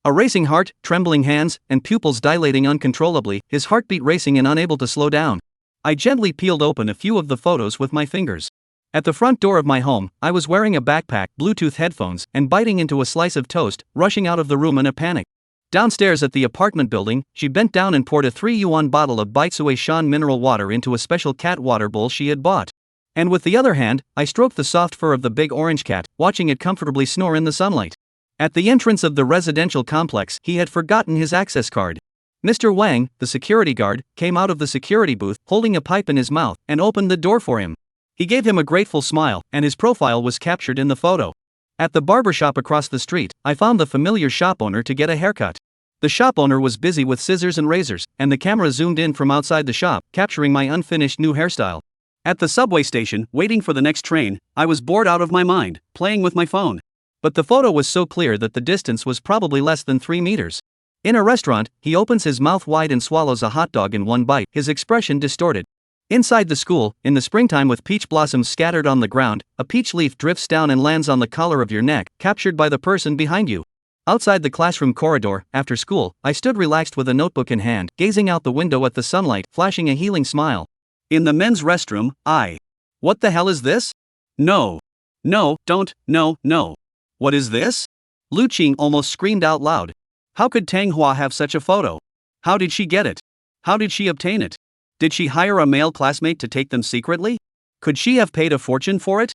A racing heart, trembling hands, and pupils dilating uncontrollably, his heartbeat racing and unable to slow down. I gently peeled open a few of the photos with my fingers. At the front door of my home, I was wearing a backpack, Bluetooth headphones, and biting into a slice of toast, rushing out of the room in a panic. Downstairs at the apartment building, she bent down and poured a 3 yuan bottle of Baitsui Shan mineral water into a special cat water bowl she had bought. And with the other hand, I stroked the soft fur of the big orange cat, watching it comfortably snore in the sunlight. At the entrance of the residential complex, he had forgotten his access card. Mr. Wang, the security guard, came out of the security booth, holding a pipe in his mouth, and opened the door for him. He gave him a grateful smile, and his profile was captured in the photo. At the barbershop across the street, I found the familiar shop owner to get a haircut. The shop owner was busy with scissors and razors, and the camera zoomed in from outside the shop, capturing my unfinished new hairstyle. At the subway station, waiting for the next train, I was bored out of my mind, playing with my phone. But the photo was so clear that the distance was probably less than 3 meters. In a restaurant, he opens his mouth wide and swallows a hot dog in one bite, his expression distorted. Inside the school, in the springtime with peach blossoms scattered on the ground, a peach leaf drifts down and lands on the collar of your neck, captured by the person behind you. Outside the classroom corridor, after school, I stood relaxed with a notebook in hand, gazing out the window at the sunlight, flashing a healing smile. In the men's restroom, I What the hell is this? No. No, don't, no, no. What is this? Lu Qing almost screamed out loud. How could Tang Hua have such a photo? How did she get it? How did she obtain it? Did she hire a male classmate to take them secretly? Could she have paid a fortune for it?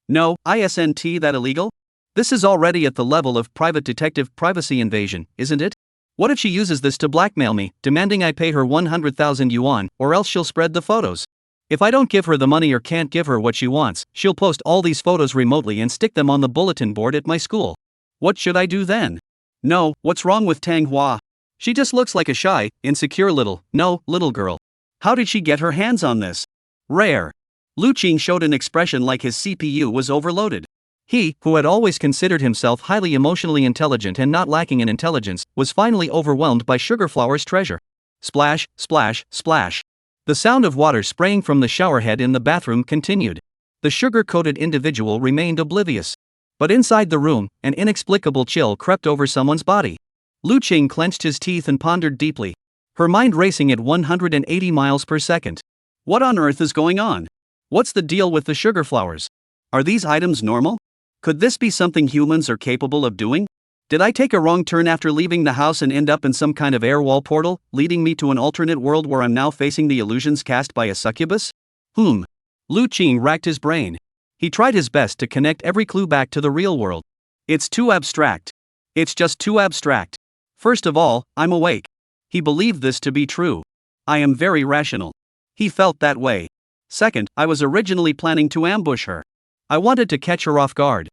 No, isn't that illegal? This is already at the level of private detective privacy invasion, isn't it? What if she uses this to blackmail me, demanding I pay her 100,000 yuan, or else she'll spread the photos? If I don't give her the money or can't give her what she wants, she'll post all these photos remotely and stick them on the bulletin board at my school. What should I do then? No, what's wrong with Tang Hua? She just looks like a shy, insecure little girl. How did she get her hands on this? Rare. Lu Qing showed an expression like his CPU was overloaded. He, who had always considered himself highly emotionally intelligent and not lacking in intelligence, was finally overwhelmed by Sugarflower's treasure. Splash, splash, splash. The sound of water spraying from the showerhead in the bathroom continued. The sugar-coated individual remained oblivious. But inside the room, an inexplicable chill crept over someone's body. Lu Qing clenched his teeth and pondered deeply, her mind racing at 180 miles per second. What on earth is going on? What's the deal with the sugar flowers? Are these items normal? Could this be something humans are capable of doing? Did I take a wrong turn after leaving the house and end up in some kind of air wall portal, leading me to an alternate world where I'm now facing the illusions cast by a succubus? Lu Qing racked his brain. He tried his best to connect every clue back to the real world. It's too abstract. It's just too abstract. First of all, I'm awake. He believed this to be true. I am very rational. He felt that way. Second, I was originally planning to ambush her. I wanted to catch her off guard.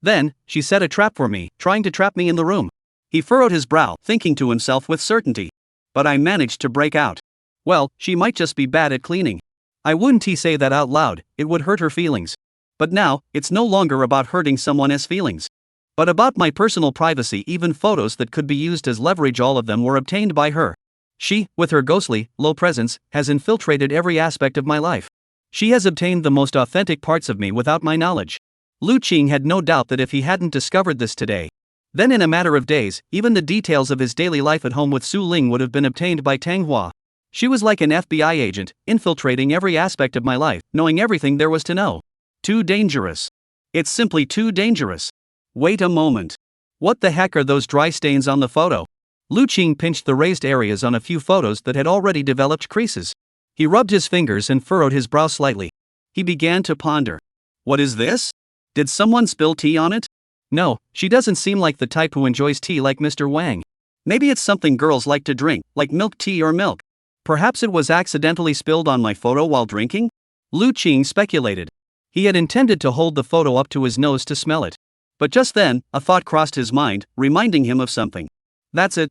Then, she set a trap for me, trying to trap me in the room. He furrowed his brow, thinking to himself with certainty. But I managed to break out. Well, she might just be bad at cleaning. I wouldn't say that out loud, it would hurt her feelings. But now, it's no longer about hurting someone's feelings, but about my personal privacy. Even photos that could be used as leverage, all of them were obtained by her. She, with her ghostly, low presence, has infiltrated every aspect of my life. She has obtained the most authentic parts of me without my knowledge. Lu Qing had no doubt that if he hadn't discovered this today, then in a matter of days, even the details of his daily life at home with Su Ling would have been obtained by Tang Hua. She was like an FBI agent, infiltrating every aspect of my life, knowing everything there was to know. Too dangerous. It's simply too dangerous. Wait a moment. What the heck are those dry stains on the photo? Lu Qing pinched the raised areas on a few photos that had already developed creases. He rubbed his fingers and furrowed his brow slightly. He began to ponder. What is this? Did someone spill tea on it? No, she doesn't seem like the type who enjoys tea like Mr. Wang. Maybe it's something girls like to drink, like milk tea or milk. Perhaps it was accidentally spilled on my photo while drinking? Lu Qing speculated. He had intended to hold the photo up to his nose to smell it. But just then, a thought crossed his mind, reminding him of something. That's it.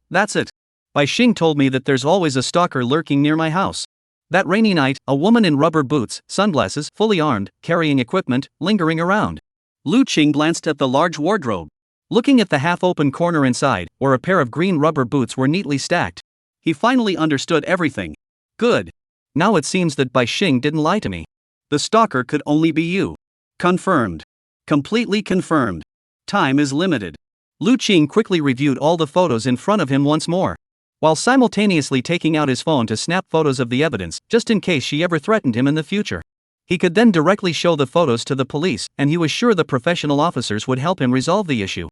Bai Xing told me that there's always a stalker lurking near my house. That rainy night, a woman in rubber boots, sunglasses, fully armed, carrying equipment, lingering around. Lu Qing glanced at the large wardrobe. Looking at the half-open corner inside, where a pair of green rubber boots were neatly stacked, he finally understood everything. Good. Now it seems that Bai Xing didn't lie to me. The stalker could only be you. Confirmed. Completely confirmed. Time is limited. Lu Qing quickly reviewed all the photos in front of him once more, while simultaneously taking out his phone to snap photos of the evidence, just in case she ever threatened him in the future. He could then directly show the photos to the police, and he was sure the professional officers would help him resolve the issue.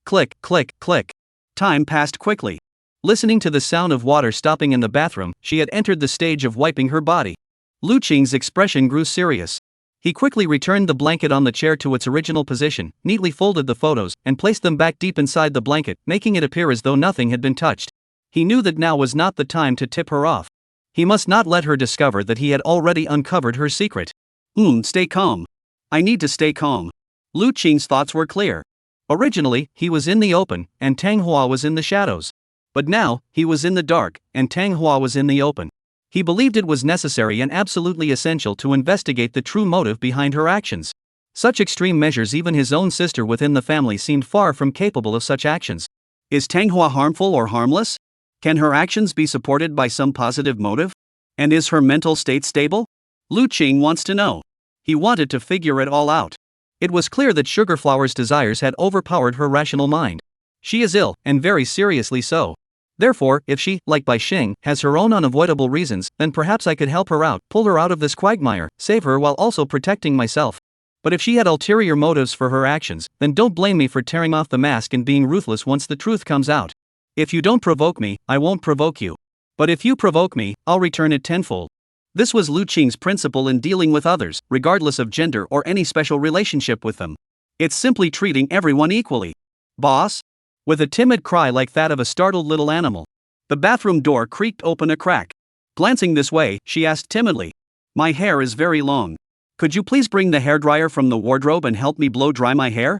Click, click, click. Time passed quickly. Listening to the sound of water stopping in the bathroom, she had entered the stage of wiping her body. Lu Qing's expression grew serious. He quickly returned the blanket on the chair to its original position, neatly folded the photos, and placed them back deep inside the blanket, making it appear as though nothing had been touched. He knew that now was not the time to tip her off. He must not let her discover that he had already uncovered her secret. Stay calm. I need to stay calm. Lu Qing's thoughts were clear. Originally, he was in the open, and Tang Hua was in the shadows. But now, he was in the dark, and Tang Hua was in the open. He believed it was necessary and absolutely essential to investigate the true motive behind her actions. Such extreme measures, even his own sister within the family seemed far from capable of such actions. Is Tang Hua harmful or harmless? Can her actions be supported by some positive motive? And is her mental state stable? Lu Qing wants to know. He wanted to figure it all out. It was clear that Sugarflower's desires had overpowered her rational mind. She is ill, and very seriously so. Therefore, if she, like Bai Xing, has her own unavoidable reasons, then perhaps I could help her out, pull her out of this quagmire, save her while also protecting myself. But if she had ulterior motives for her actions, then don't blame me for tearing off the mask and being ruthless once the truth comes out. If you don't provoke me, I won't provoke you. But if you provoke me, I'll return it tenfold. This was Lu Qing's principle in dealing with others, regardless of gender or any special relationship with them. It's simply treating everyone equally. Boss? With a timid cry like that of a startled little animal, the bathroom door creaked open a crack. Glancing this way, she asked timidly, "My hair is very long. Could you please bring the hairdryer from the wardrobe and help me blow dry my hair?"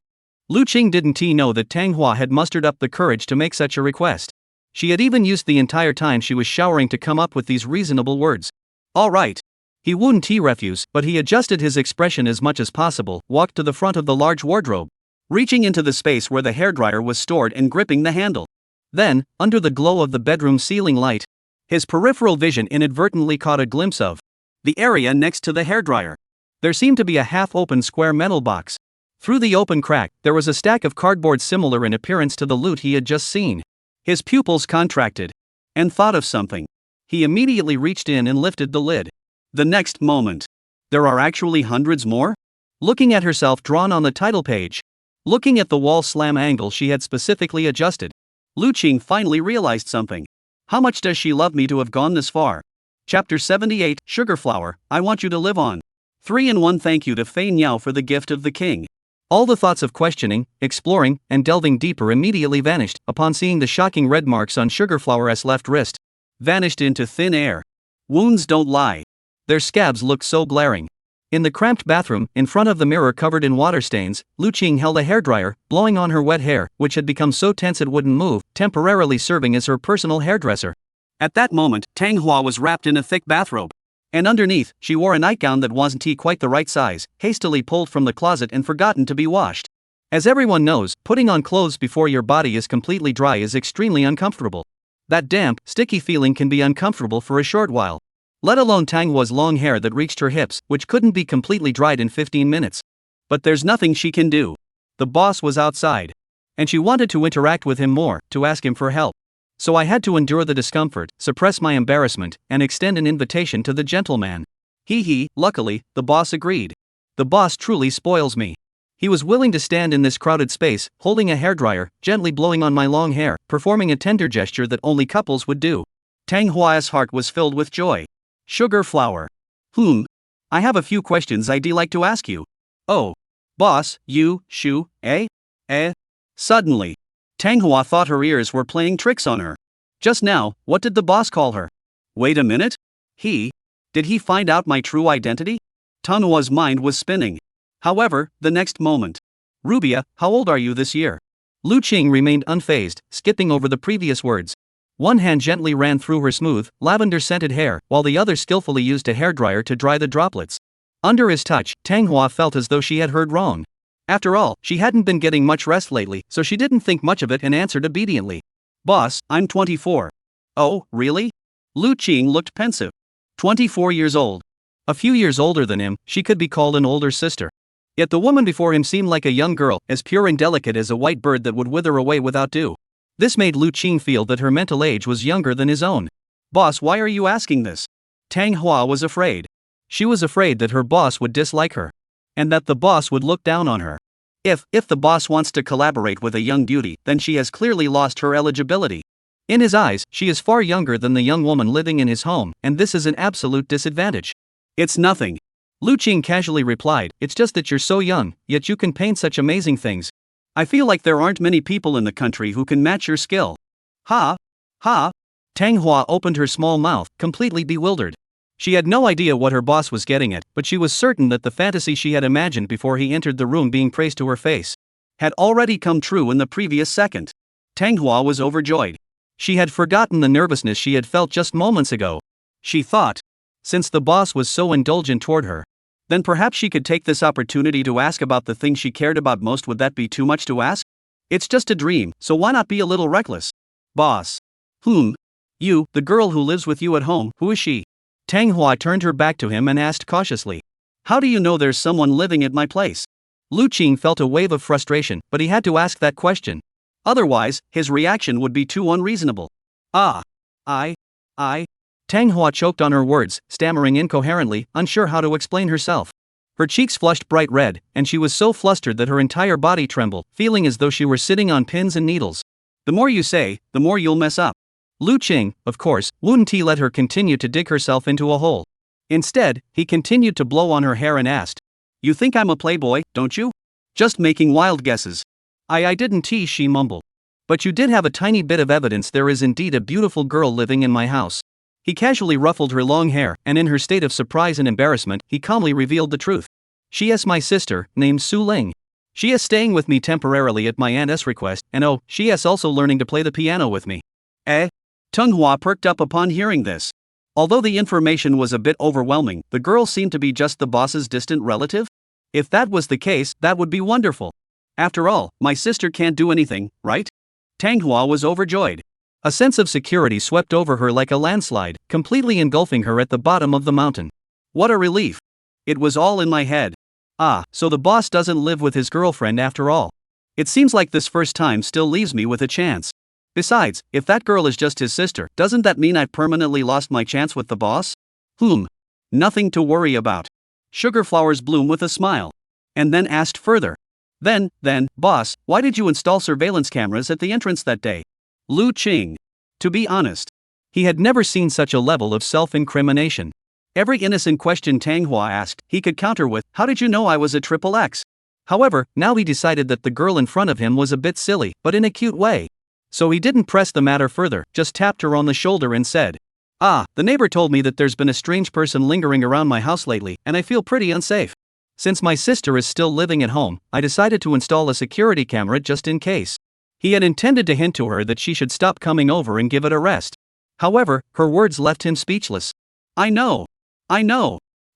Lu Qing didn't know that Tang Hua had mustered up the courage to make such a request. She had even used the entire time she was showering to come up with these reasonable words. All right. He wouldn't refuse, but he adjusted his expression as much as possible, walked to the front of the large wardrobe, reaching into the space where the hairdryer was stored and gripping the handle. Then, under the glow of the bedroom ceiling light, his peripheral vision inadvertently caught a glimpse of the area next to the hairdryer. There seemed to be a half-open square metal box. Through the open crack, there was a stack of cardboard similar in appearance to the loot he had just seen. His pupils contracted, and thought of something. He immediately reached in and lifted the lid. The next moment, there are actually hundreds more? Looking at herself drawn on the title page, looking at the wall slam angle she had specifically adjusted, Lu Qing finally realized something. How much does she love me to have gone this far? Chapter 78, Sugar Flower, I Want You to Live On. 3-in-1 Thank you to Fei Niao for the gift of the king. All the thoughts of questioning, exploring, and delving deeper immediately vanished upon seeing the shocking red marks on Sugarflower's left wrist. Vanished into thin air. Wounds don't lie. Their scabs looked so glaring. In the cramped bathroom, in front of the mirror covered in water stains, Lu Qing held a hairdryer, blowing on her wet hair, which had become so tense it wouldn't move, temporarily serving as her personal hairdresser. At that moment, Tang Hua was wrapped in a thick bathrobe. And underneath, she wore a nightgown that wasn't quite the right size, hastily pulled from the closet and forgotten to be washed. As everyone knows, putting on clothes before your body is completely dry is extremely uncomfortable. That damp, sticky feeling can be uncomfortable for a short while. Let alone Tang Hua's long hair that reached her hips, which couldn't be completely dried in 15 minutes. But there's nothing she can do. The boss was outside. And she wanted to interact with him more, to ask him for help. So I had to endure the discomfort, suppress my embarrassment, and extend an invitation to the gentleman. Luckily, the boss agreed. The boss truly spoils me. He was willing to stand in this crowded space, holding a hairdryer, gently blowing on my long hair, performing a tender gesture that only couples would do. Tang Hua's heart was filled with joy. Sugar Flower. I have a few questions I'd like to ask you. Oh. Boss, you, Suddenly, Tang Hua thought her ears were playing tricks on her. Just now, what did the boss call her? Wait a minute? Did he find out my true identity? Tang Hua's mind was spinning. However, the next moment. Rubia, how old are you this year? Lu Qing remained unfazed, skipping over the previous words. One hand gently ran through her smooth, lavender-scented hair, while the other skillfully used a hairdryer to dry the droplets. Under his touch, Tang Hua felt as though she had heard wrong. After all, she hadn't been getting much rest lately, so she didn't think much of it and answered obediently. Boss, I'm 24. Oh, really? Lu Qing looked pensive. 24 years old. A few years older than him, she could be called an older sister. Yet the woman before him seemed like a young girl, as pure and delicate as a white bird that would wither away without dew. This made Lu Qing feel that her mental age was younger than his own. Boss, why are you asking this? Tang Hua was afraid. She was afraid that her boss would dislike her. And that the boss would look down on her. If the boss wants to collaborate with a young beauty, then she has clearly lost her eligibility. In his eyes, she is far younger than the young woman living in his home, and this is an absolute disadvantage. It's nothing. Lu Qing casually replied, it's just that you're so young, yet you can paint such amazing things. I feel like there aren't many people in the country who can match your skill. Ha! Tang Hua opened her small mouth, completely bewildered. She had no idea what her boss was getting at, but she was certain that the fantasy she had imagined before he entered the room being praised to her face had already come true in the previous second. Tang Hua was overjoyed. She had forgotten the nervousness she had felt just moments ago. She thought, since the boss was so indulgent toward her, then perhaps she could take this opportunity to ask about the thing she cared about most. Would that be too much to ask? It's just a dream, so why not be a little reckless? Boss. You, the girl who lives with you at home, who is she? Tang Hua turned her back to him and asked cautiously. How do you know there's someone living at my place? Lu Qing felt a wave of frustration, but he had to ask that question. Otherwise, his reaction would be too unreasonable. Ah. I. I. Tang Hua choked on her words, stammering incoherently, unsure how to explain herself. Her cheeks flushed bright red, and she was so flustered that her entire body trembled, feeling as though she were sitting on pins and needles. The more you say, the more you'll mess up. Lu Qing, of course, wouldn't let her continue to dig herself into a hole. Instead, he continued to blow on her hair and asked, "You think I'm a playboy, don't you? Just making wild guesses." I didn't," she mumbled. "But you did have a tiny bit of evidence there is indeed a beautiful girl living in my house." He casually ruffled her long hair, and in her state of surprise and embarrassment, he calmly revealed the truth. "She is my sister, named Su Ling. She is staying with me temporarily at my aunt's request, and oh, she is also learning to play the piano with me." Eh? Tung Hua perked up upon hearing this. Although the information was a bit overwhelming, the girl seemed to be just the boss's distant relative? If that was the case, that would be wonderful. After all, my sister can't do anything, right? Tang Hua was overjoyed. A sense of security swept over her like a landslide, completely engulfing her at the bottom of the mountain. What a relief. It was all in my head. Ah, so the boss doesn't live with his girlfriend after all. It seems like this first time still leaves me with a chance. Besides, if that girl is just his sister, doesn't that mean I've permanently lost my chance with the boss? Nothing to worry about. Sugar Flowers bloom with a smile. And then asked further. Then, boss, why did you install surveillance cameras at the entrance that day? Lu Qing. To be honest, he had never seen such a level of self-incrimination. Every innocent question Tang Hua asked, he could counter with, "How did you know I was a triple X?" However, now he decided that the girl in front of him was a bit silly, but in a cute way. So he didn't press the matter further, just tapped her on the shoulder and said, "The neighbor told me that there's been a strange person lingering around my house lately, and I feel pretty unsafe. Since my sister is still living at home, I decided to install a security camera just in case." He had intended to hint to her that she should stop coming over and give it a rest. However, her words left him speechless. I know.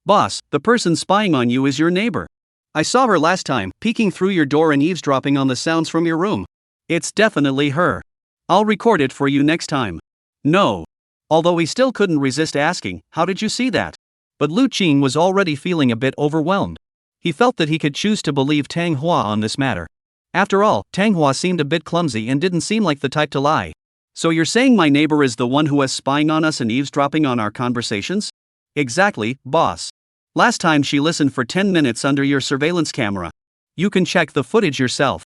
Boss, the person spying on you is your neighbor. I saw her last time, peeking through your door and eavesdropping on the sounds from your room. It's definitely her. I'll record it for you next time." No. Although he still couldn't resist asking, "How did you see that?" But Lu Qing was already feeling a bit overwhelmed. He felt that he could choose to believe Tang Hua on this matter. After all, Tang Hua seemed a bit clumsy and didn't seem like the type to lie. "So you're saying my neighbor is the one who is spying on us and eavesdropping on our conversations?" "Exactly, boss. Last time she listened for 10 minutes under your surveillance camera. You can check the footage yourself."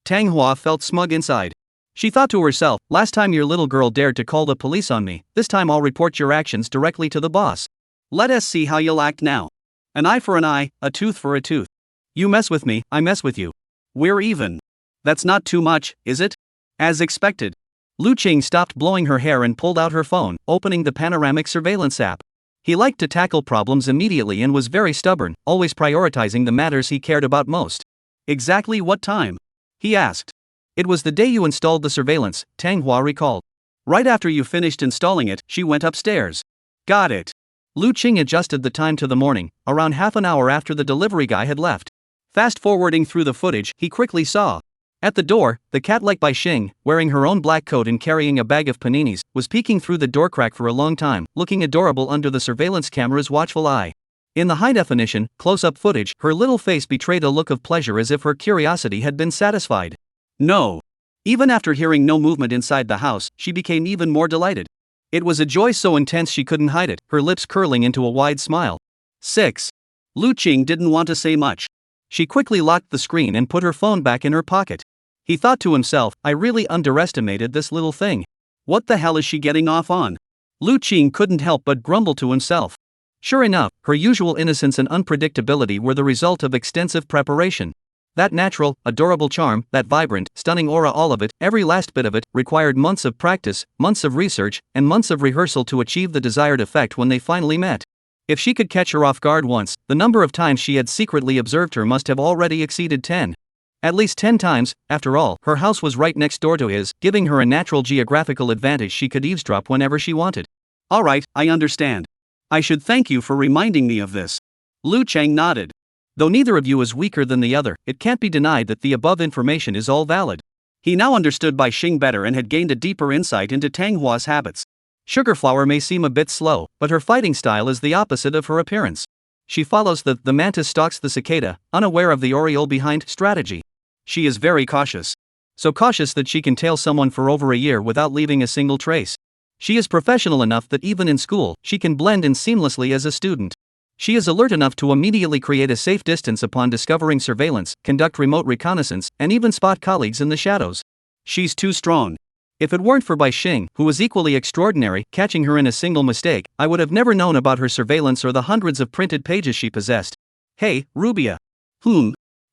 Tang Hua felt smug inside. She thought to herself, "Last time your little girl dared to call the police on me, this time I'll report your actions directly to the boss. Let us see how you'll act now. An eye for an eye, a tooth for a tooth. You mess with me, I mess with you. We're even. That's not too much, is it?" As expected, Lu Qing stopped blowing her hair and pulled out her phone, opening the panoramic surveillance app. He liked to tackle problems immediately and was very stubborn, always prioritizing the matters he cared about most. "Exactly what time?" he asked. "It was the day you installed the surveillance," Tang Hua recalled. "Right after you finished installing it, she went upstairs." "Got it." Lu Qing adjusted the time to the morning, around half an hour after the delivery guy had left. Fast-forwarding through the footage, he quickly saw. At the door, the cat-like Bai Xing, wearing her own black coat and carrying a bag of paninis, was peeking through the door crack for a long time, looking adorable under the surveillance camera's watchful eye. In the high-definition, close-up footage, her little face betrayed a look of pleasure as if her curiosity had been satisfied. No. Even after hearing no movement inside the house, she became even more delighted. It was a joy so intense she couldn't hide it, her lips curling into a wide smile. 6. Lu Qing didn't want to say much. She quickly locked the screen and put her phone back in her pocket. He thought to himself, "I really underestimated this little thing. What the hell is she getting off on?" Lu Qing couldn't help but grumble to himself. Sure enough, her usual innocence and unpredictability were the result of extensive preparation. That natural, adorable charm, that vibrant, stunning aura, all of it, every last bit of it, required months of practice, months of research, and months of rehearsal to achieve the desired effect when they finally met. If she could catch her off guard once, the number of times she had secretly observed her must have already exceeded 10. At least 10 times, after all, her house was right next door to his, giving her a natural geographical advantage. She could eavesdrop whenever she wanted. "Alright, I understand. I should thank you for reminding me of this." Lu Qing nodded. Though neither of you is weaker than the other, it can't be denied that the above information is all valid. He now understood Bai Xing better and had gained a deeper insight into Tang Hua's habits. Sugarflower may seem a bit slow, but her fighting style is the opposite of her appearance. She follows the mantis stalks the cicada, unaware of the oriole behind strategy. She is very cautious. So cautious that she can tail someone for over a year without leaving a single trace. She is professional enough that even in school, she can blend in seamlessly as a student. She is alert enough to immediately create a safe distance upon discovering surveillance, conduct remote reconnaissance, and even spot colleagues in the shadows. She's too strong. If it weren't for Bai Xing, who was equally extraordinary, catching her in a single mistake, I would have never known about her surveillance or the hundreds of printed pages she possessed. Hey, Rubia.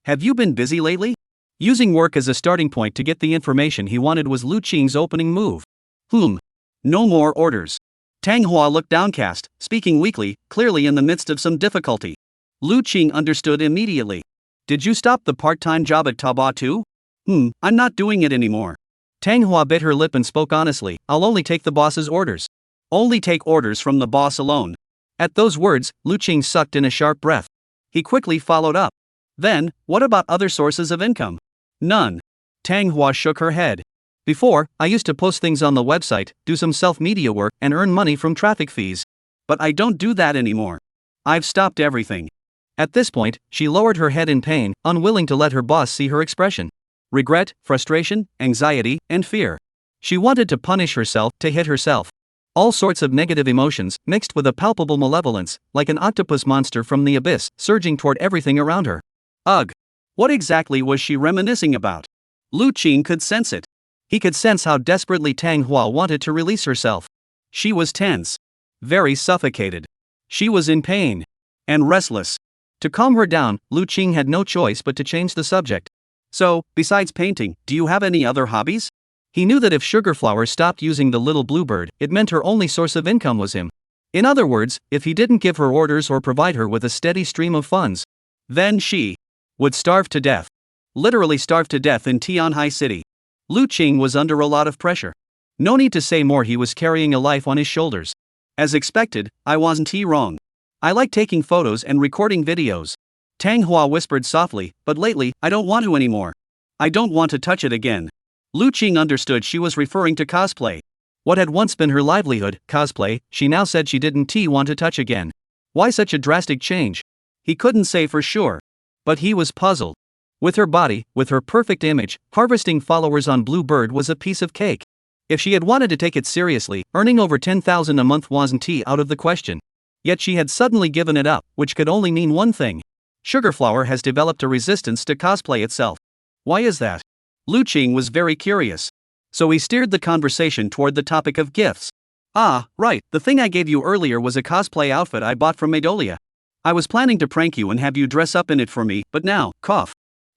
Have you been busy lately? Using work as a starting point to get the information he wanted was Lu Qing's opening move. No more orders. Tang Hua looked downcast, speaking weakly, clearly in the midst of some difficulty. Lu Qing understood immediately. Did you stop the part-time job at Taobao too? I'm not doing it anymore. Tang Hua bit her lip and spoke honestly, I'll only take the boss's orders. Only take orders from the boss alone. At those words, Lu Qing sucked in a sharp breath. He quickly followed up. Then, what about other sources of income? None. Tang Hua shook her head. Before, I used to post things on the website, do some self-media work, and earn money from traffic fees. But I don't do that anymore. I've stopped everything. At this point, she lowered her head in pain, unwilling to let her boss see her expression. Regret, frustration, anxiety, and fear. She wanted to punish herself, to hit herself. All sorts of negative emotions, mixed with a palpable malevolence, like an octopus monster from the abyss, surging toward everything around her. Ugh! What exactly was she reminiscing about? Lu Qing could sense it. He could sense how desperately Tang Hua wanted to release herself. She was tense. Very suffocated. She was in pain. And restless. To calm her down, Lu Qing had no choice but to change the subject. So, besides painting, do you have any other hobbies? He knew that if Sugarflower stopped using the little bluebird, it meant her only source of income was him. In other words, if he didn't give her orders or provide her with a steady stream of funds, then she would starve to death. Literally starve to death in Tianhai City. Lu Qing was under a lot of pressure. No need to say more, he was carrying a life on his shoulders. As expected, I wasn't wrong. I like taking photos and recording videos. Tang Hua whispered softly, but lately, I don't want to anymore. I don't want to touch it again. Lu Qing understood she was referring to cosplay. What had once been her livelihood, cosplay, she now said she didn't want to touch again. Why such a drastic change? He couldn't say for sure. But he was puzzled. With her body, with her perfect image, harvesting followers on Bluebird was a piece of cake. If she had wanted to take it seriously, earning over 10,000 a month wasn't out of the question. Yet she had suddenly given it up, which could only mean one thing. Sugarflower has developed a resistance to cosplay itself. Why is that? Lu Qing was very curious. So he steered the conversation toward the topic of gifts. Ah, right, the thing I gave you earlier was a cosplay outfit I bought from Madolia. I was planning to prank you and have you dress up in it for me, but now, cough.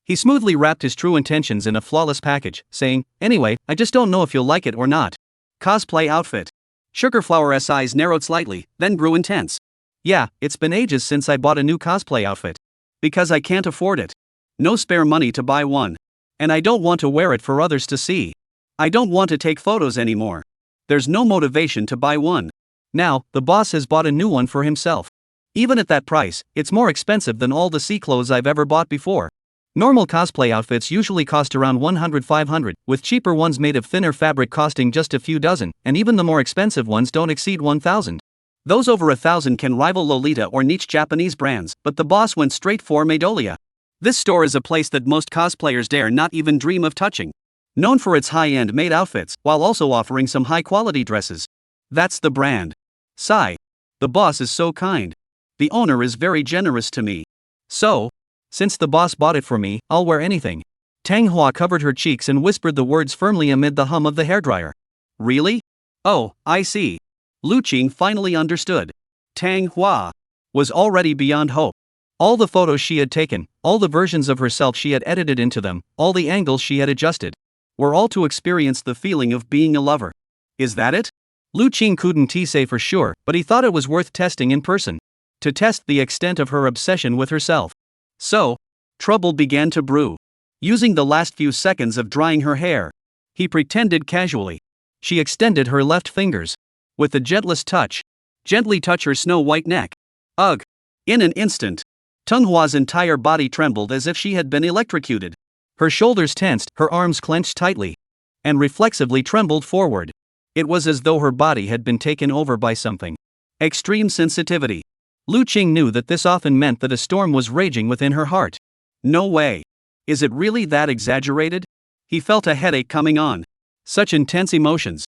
He smoothly wrapped his true intentions in a flawless package, saying, anyway, I just don't know if you'll like it or not. Cosplay outfit. Sugarflower's eyes narrowed slightly, then grew intense. Yeah, it's been ages since I bought a new cosplay outfit. Because I can't afford it. No spare money to buy one. And I don't want to wear it for others to see. I don't want to take photos anymore. There's no motivation to buy one. Now, the boss has bought a new one for himself. Even at that price, it's more expensive than all the sea clothes I've ever bought before. Normal cosplay outfits usually cost around 100-500, with cheaper ones made of thinner fabric costing just a few dozen, and even the more expensive ones don't exceed 1,000. Those over 1,000 can rival Lolita or niche Japanese brands, but the boss went straight for Madolia. This store is a place that most cosplayers dare not even dream of touching. Known for its high-end made outfits, while also offering some high-quality dresses. That's the brand. Sigh. The boss is so kind. The owner is very generous to me. So, since the boss bought it for me, I'll wear anything. Tang Hua covered her cheeks and whispered the words firmly amid the hum of the hairdryer. Really? Oh, I see. Lu Qing finally understood. Tang Hua was already beyond hope. All the photos she had taken, all the versions of herself she had edited into them, all the angles she had adjusted, were all to experience the feeling of being a lover. Is that it? Lu Qing couldn't say for sure, but he thought it was worth testing in person. To test the extent of her obsession with herself. So, trouble began to brew. Using the last few seconds of drying her hair, he pretended casually. She extended her left fingers. With the gentlest touch, gently touch her snow-white neck. Ugh! In an instant, Tang Hua's entire body trembled as if she had been electrocuted. Her shoulders tensed, her arms clenched tightly, and reflexively trembled forward. It was as though her body had been taken over by something. Extreme sensitivity. Lu Qing knew that this often meant that a storm was raging within her heart. No way. Is it really that exaggerated? He felt a headache coming on. Such intense emotions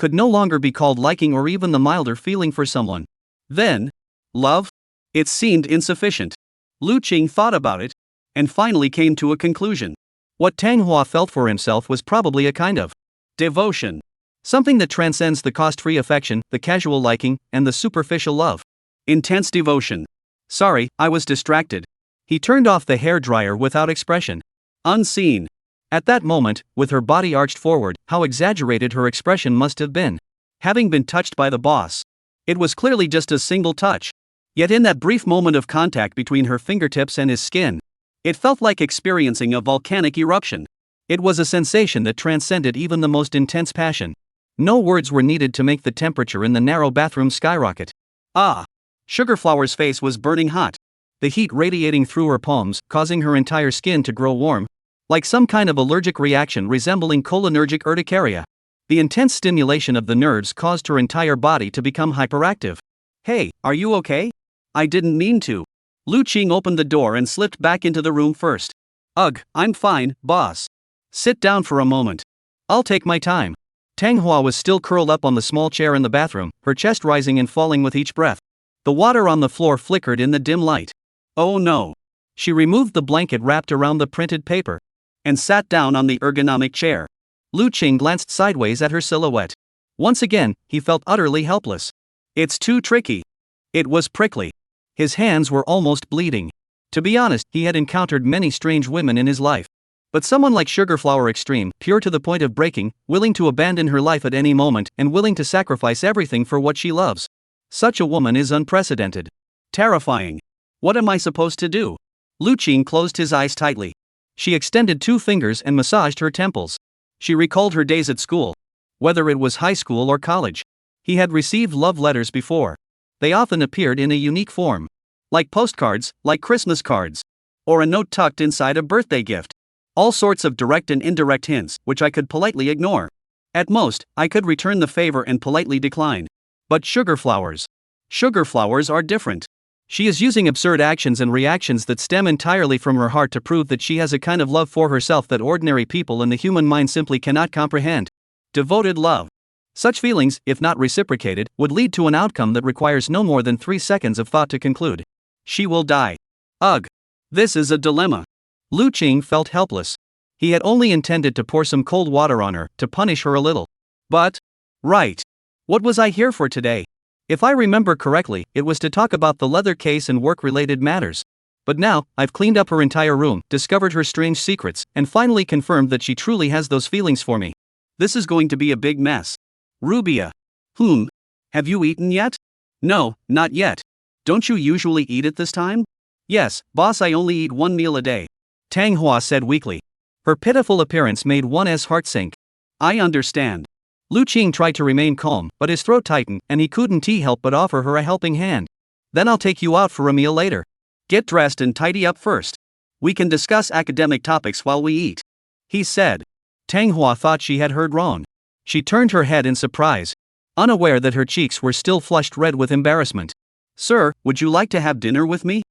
could no longer be called liking or even the milder feeling for someone. Then, love? It seemed insufficient. Lu Qing thought about it, and finally came to a conclusion. What Tang Hua felt for himself was probably a kind of devotion. Something that transcends the cost-free affection, the casual liking, and the superficial love. Intense devotion. Sorry, I was distracted. He turned off the hairdryer without expression. Unseen. At that moment, with her body arched forward, how exaggerated her expression must have been. Having been touched by the boss. It was clearly just a single touch. Yet in that brief moment of contact between her fingertips and his skin, it felt like experiencing a volcanic eruption. It was a sensation that transcended even the most intense passion. No words were needed to make the temperature in the narrow bathroom skyrocket. Ah! Sugarflower's face was burning hot. The heat radiating through her palms, causing her entire skin to grow warm. Like some kind of allergic reaction resembling cholinergic urticaria. The intense stimulation of the nerves caused her entire body to become hyperactive. Hey, are you okay? I didn't mean to. Lu Qing opened the door and slipped back into the room first. Ugh, I'm fine, boss. Sit down for a moment. I'll take my time. Tang Hua was still curled up on the small chair in the bathroom, her chest rising and falling with each breath. The water on the floor flickered in the dim light. Oh no. She removed the blanket wrapped around the printed paper and sat down on the ergonomic chair. Lu Qing glanced sideways at her silhouette. Once again, he felt utterly helpless. It's too tricky. It was prickly. His hands were almost bleeding. To be honest, he had encountered many strange women in his life. But someone like Sugarflower extreme, pure to the point of breaking, willing to abandon her life at any moment, and willing to sacrifice everything for what she loves. Such a woman is unprecedented. Terrifying. What am I supposed to do? Lu Qing closed his eyes tightly. She extended 2 fingers and massaged her temples. She recalled her days at school. Whether it was high school or college. He had received love letters before. They often appeared in a unique form. Like postcards, like Christmas cards. Or a note tucked inside a birthday gift. All sorts of direct and indirect hints, which I could politely ignore. At most, I could return the favor and politely decline. But Sugarflowers are different. She is using absurd actions and reactions that stem entirely from her heart to prove that she has a kind of love for herself that ordinary people in the human mind simply cannot comprehend. Devoted love. Such feelings, if not reciprocated, would lead to an outcome that requires no more than 3 seconds of thought to conclude. She will die. Ugh. This is a dilemma. Lu Qing felt helpless. He had only intended to pour some cold water on her, to punish her a little. But, right. What was I here for today? If I remember correctly, it was to talk about the leather case and work-related matters. But now, I've cleaned up her entire room, discovered her strange secrets, and finally confirmed that she truly has those feelings for me. This is going to be a big mess. Rubia. Have you eaten yet? No, not yet. Don't you usually eat at this time? Yes, boss, I only eat 1 meal a day. Tang Hua said weakly. Her pitiful appearance made one's heart sink. I understand. Lu Qing tried to remain calm, but his throat tightened, and he couldn't help but offer her a helping hand. Then I'll take you out for a meal later. Get dressed and tidy up first. We can discuss academic topics while we eat. He said. Tang Hua thought she had heard wrong. She turned her head in surprise, unaware that her cheeks were still flushed red with embarrassment. Sir, would you like to have dinner with me?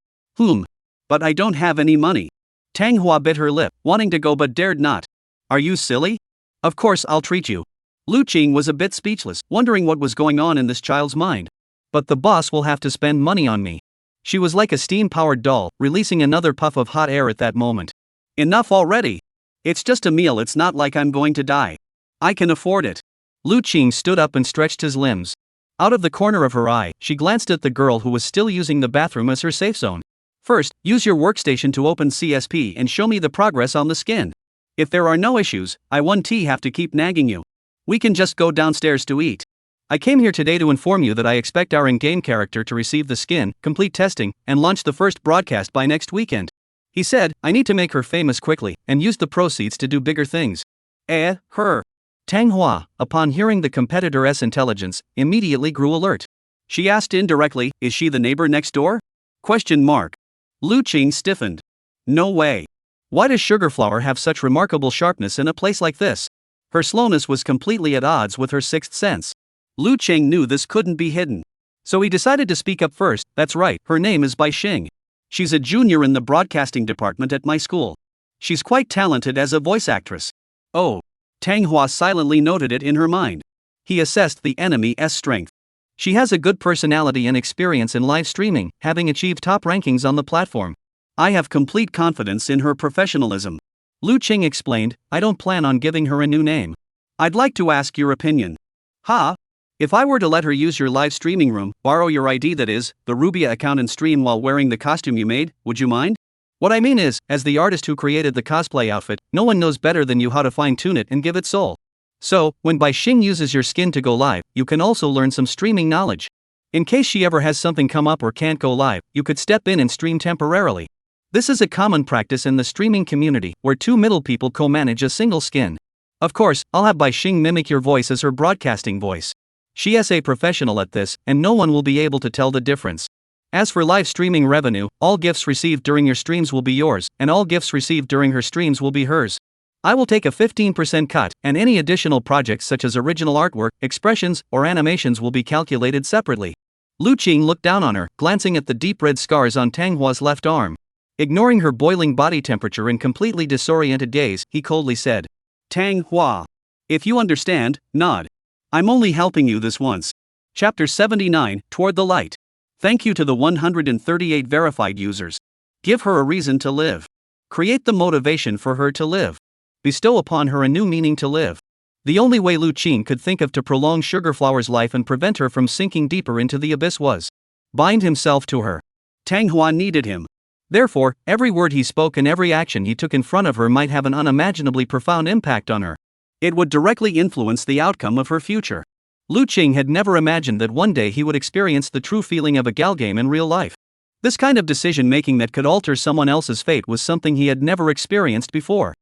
But I don't have any money. Tang Hua bit her lip, wanting to go but dared not. Are you silly? Of course I'll treat you. Lu Qing was a bit speechless, wondering what was going on in this child's mind. But the boss will have to spend money on me. She was like a steam-powered doll, releasing another puff of hot air at that moment. Enough already. It's just a meal, it's not like I'm going to die. I can afford it. Lu Qing stood up and stretched his limbs. Out of the corner of her eye, she glanced at the girl who was still using the bathroom as her safe zone. First, use your workstation to open CSP and show me the progress on the skin. If there are no issues, I won't have to keep nagging you. We can just go downstairs to eat. I came here today to inform you that I expect our in-game character to receive the skin, complete testing, and launch the first broadcast by next weekend. He said, I need to make her famous quickly, and use the proceeds to do bigger things. Her. Tang Hua, upon hearing the competitor's intelligence, immediately grew alert. She asked indirectly, is she the neighbor next door? ? Lu Qing stiffened. No way. Why does Sugarflower have such remarkable sharpness in a place like this? Her slowness was completely at odds with her sixth sense. Lu Qing knew this couldn't be hidden. So he decided to speak up first. That's right, her name is Bai Xing. She's a junior in the broadcasting department at my school. She's quite talented as a voice actress. Oh. Tang Hua silently noted it in her mind. He assessed the enemy's strength. She has a good personality and experience in live streaming, having achieved top rankings on the platform. I have complete confidence in her professionalism. Lu Qing explained, I don't plan on giving her a new name. I'd like to ask your opinion. Ha? If I were to let her use your live streaming room, borrow your ID, that is, the Rubia account, and stream while wearing the costume you made, would you mind? What I mean is, as the artist who created the cosplay outfit, no one knows better than you how to fine-tune it and give it soul. So, when Bai Xing uses your skin to go live, you can also learn some streaming knowledge. In case she ever has something come up or can't go live, you could step in and stream temporarily. This is a common practice in the streaming community, where two middle people co-manage a single skin. Of course, I'll have Bai Xing mimic your voice as her broadcasting voice. She is a professional at this, and no one will be able to tell the difference. As for live streaming revenue, all gifts received during your streams will be yours, and all gifts received during her streams will be hers. I will take a 15% cut, and any additional projects such as original artwork, expressions, or animations will be calculated separately. Lu Qing looked down on her, glancing at the deep red scars on Tanghwa's left arm. Ignoring her boiling body temperature and completely disoriented gaze, he coldly said, Tanghwa. If you understand, nod. I'm only helping you this once. Chapter 79, Toward the Light. Thank you to the 138 verified users. Give her a reason to live. Create the motivation for her to live. Bestow upon her a new meaning to live. The only way Lu Qing could think of to prolong Sugarflower's life and prevent her from sinking deeper into the abyss was bind himself to her. Tanghua needed him. Therefore, every word he spoke and every action he took in front of her might have an unimaginably profound impact on her. It would directly influence the outcome of her future. Lu Qing had never imagined that one day he would experience the true feeling of a gal game in real life. This kind of decision-making that could alter someone else's fate was something he had never experienced before.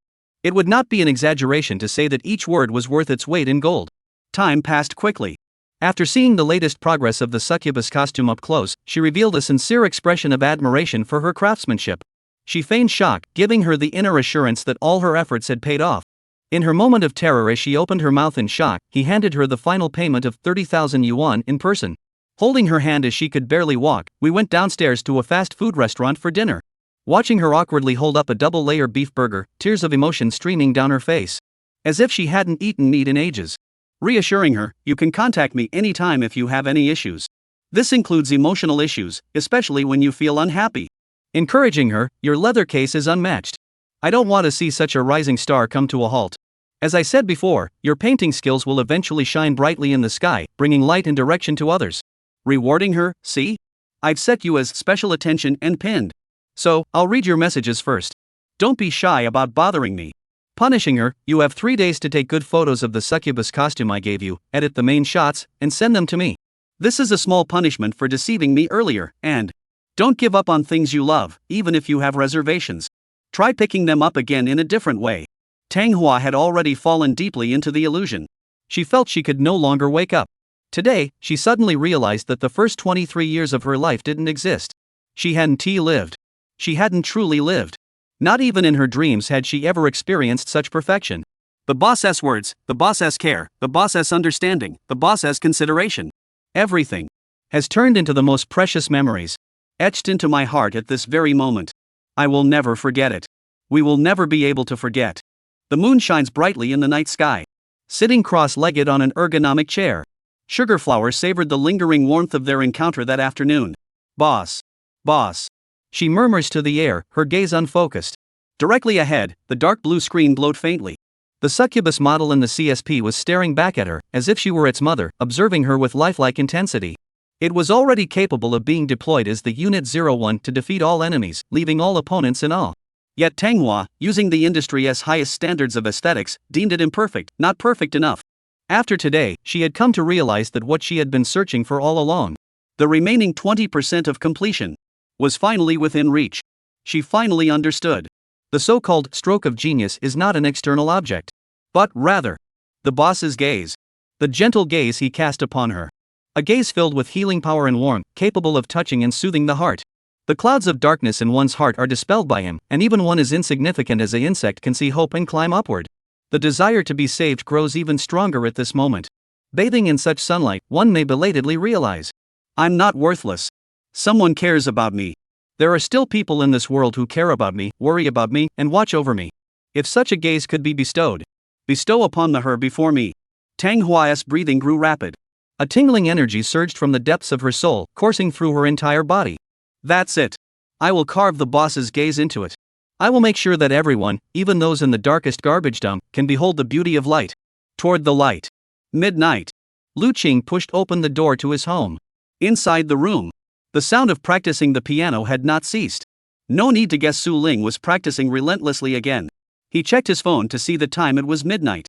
It would not be an exaggeration to say that each word was worth its weight in gold. Time passed quickly. After seeing the latest progress of the succubus costume up close, she revealed a sincere expression of admiration for her craftsmanship. She feigned shock, giving her the inner assurance that all her efforts had paid off. In her moment of terror as she opened her mouth in shock, he handed her the final payment of 30,000 yuan in person. Holding her hand as she could barely walk, we went downstairs to a fast food restaurant for dinner. Watching her awkwardly hold up a double-layer beef burger, tears of emotion streaming down her face. As if she hadn't eaten meat in ages. Reassuring her, you can contact me anytime if you have any issues. This includes emotional issues, especially when you feel unhappy. Encouraging her, your leather case is unmatched. I don't want to see such a rising star come to a halt. As I said before, your painting skills will eventually shine brightly in the sky, bringing light and direction to others. Rewarding her, see? I've set you as special attention and pinned. So, I'll read your messages first. Don't be shy about bothering me. Punishing her, you have 3 days to take good photos of the succubus costume I gave you, edit the main shots, and send them to me. This is a small punishment for deceiving me earlier, and don't give up on things you love, even if you have reservations. Try picking them up again in a different way. Tanghua had already fallen deeply into the illusion. She felt she could no longer wake up. Today, she suddenly realized that the first 23 years of her life didn't exist. She hadn't lived. She hadn't truly lived. Not even in her dreams had she ever experienced such perfection. The boss's words, the boss's care, the boss's understanding, the boss's consideration. Everything has turned into the most precious memories. Etched into my heart at this very moment. I will never forget it. We will never be able to forget. The moon shines brightly in the night sky. Sitting cross-legged on an ergonomic chair, Sugarflower savored the lingering warmth of their encounter that afternoon. Boss. Boss. She murmurs to the air, her gaze unfocused. Directly ahead, the dark blue screen glowed faintly. The succubus model in the CSP was staring back at her, as if she were its mother, observing her with lifelike intensity. It was already capable of being deployed as the Unit 01 to defeat all enemies, leaving all opponents in awe. Yet Tanghua, using the industry's highest standards of aesthetics, deemed it imperfect, not perfect enough. After today, she had come to realize that what she had been searching for all along, the remaining 20% of completion, was finally within reach. She finally understood. The so-called stroke of genius is not an external object, but rather the boss's gaze. The gentle gaze he cast upon her. A gaze filled with healing power and warmth, capable of touching and soothing the heart. The clouds of darkness in one's heart are dispelled by him, and even one as insignificant as an insect can see hope and climb upward. The desire to be saved grows even stronger at this moment. Bathing in such sunlight, one may belatedly realize, I'm not worthless. Someone cares about me. There are still people in this world who care about me, worry about me, and watch over me. If such a gaze could be bestowed, bestow upon her before me. Tang Hua's breathing grew rapid. A tingling energy surged from the depths of her soul, coursing through her entire body. That's it. I will carve the boss's gaze into it. I will make sure that everyone, even those in the darkest garbage dump, can behold the beauty of light. Toward the light. Midnight. Lu Qing pushed open the door to his home. Inside the room, the sound of practicing the piano had not ceased. No need to guess, Su Ling was practicing relentlessly again. He checked his phone to see the time. It was midnight.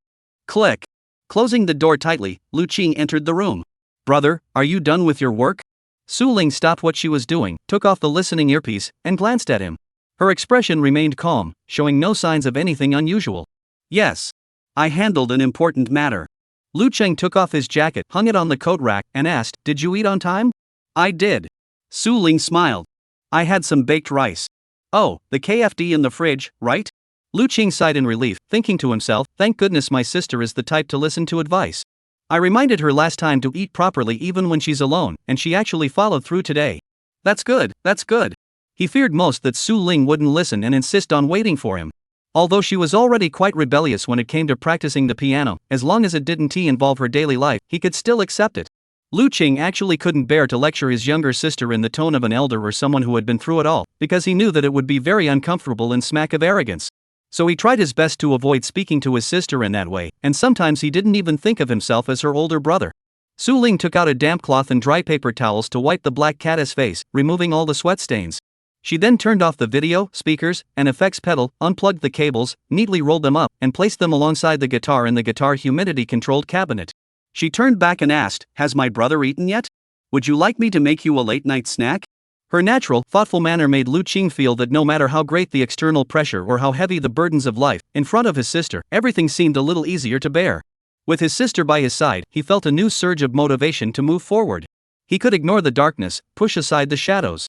Click. Closing the door tightly, Lu Qing entered the room. Brother, are you done with your work? Su Ling stopped what she was doing, took off the listening earpiece, and glanced at him. Her expression remained calm, showing no signs of anything unusual. Yes. I handled an important matter. Lu Qing took off his jacket, hung it on the coat rack, and asked, "Did you eat on time?" I did. Su Ling smiled. I had some baked rice. Oh, the KFD in the fridge, right? Lu Qing sighed in relief, thinking to himself, thank goodness my sister is the type to listen to advice. I reminded her last time to eat properly even when she's alone, and she actually followed through today. That's good, that's good. He feared most that Su Ling wouldn't listen and insist on waiting for him. Although she was already quite rebellious when it came to practicing the piano, as long as it didn't involve her daily life, he could still accept it. Lu Qing actually couldn't bear to lecture his younger sister in the tone of an elder or someone who had been through it all, because he knew that it would be very uncomfortable and smack of arrogance. So he tried his best to avoid speaking to his sister in that way, and sometimes he didn't even think of himself as her older brother. Su Ling took out a damp cloth and dry paper towels to wipe the black cat's face, removing all the sweat stains. She then turned off the video, speakers, and effects pedal, unplugged the cables, neatly rolled them up, and placed them alongside the guitar in the guitar humidity-controlled cabinet. She turned back and asked, "Has my brother eaten yet? Would you like me to make you a late-night snack?" Her natural, thoughtful manner made Lu Qing feel that no matter how great the external pressure or how heavy the burdens of life, in front of his sister, everything seemed a little easier to bear. With his sister by his side, he felt a new surge of motivation to move forward. He could ignore the darkness, push aside the shadows.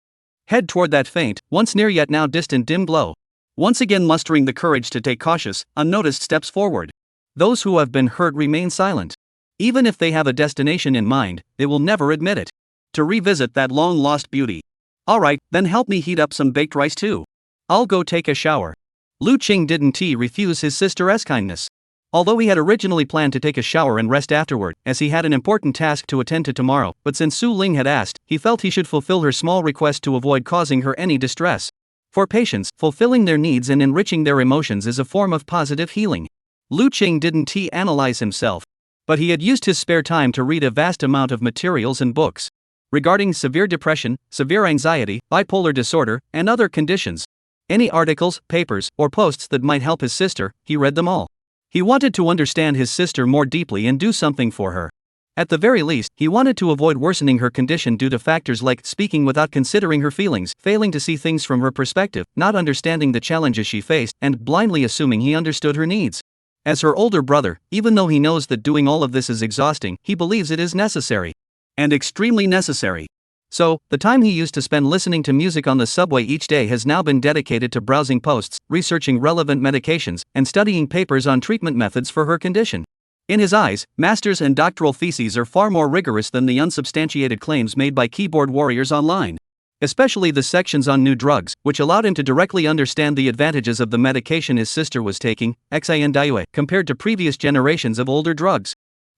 Head toward that faint, once near yet now distant dim glow. Once again mustering the courage to take cautious, unnoticed steps forward. Those who have been hurt remain silent. Even if they have a destination in mind, they will never admit it. To revisit that long-lost beauty. Alright, then help me heat up some baked rice too. I'll go take a shower. Lu Qing didn't refuse his sister's kindness. Although he had originally planned to take a shower and rest afterward, as he had an important task to attend to tomorrow, but since Su Ling had asked, he felt he should fulfill her small request to avoid causing her any distress. For patients, fulfilling their needs and enriching their emotions is a form of positive healing. Lu Qing didn't analyze himself. But he had used his spare time to read a vast amount of materials and books regarding severe depression, severe anxiety, bipolar disorder, and other conditions. Any articles, papers, or posts that might help his sister, he read them all. He wanted to understand his sister more deeply and do something for her. At the very least, he wanted to avoid worsening her condition due to factors like speaking without considering her feelings, failing to see things from her perspective, not understanding the challenges she faced, and blindly assuming he understood her needs. As her older brother, even though he knows that doing all of this is exhausting, he believes it is necessary. And extremely necessary. So, the time he used to spend listening to music on the subway each day has now been dedicated to browsing posts, researching relevant medications, and studying papers on treatment methods for her condition. In his eyes, masters and doctoral theses are far more rigorous than the unsubstantiated claims made by keyboard warriors online. Especially the sections on new drugs, which allowed him to directly understand the advantages of the medication his sister was taking, compared to previous generations of older drugs.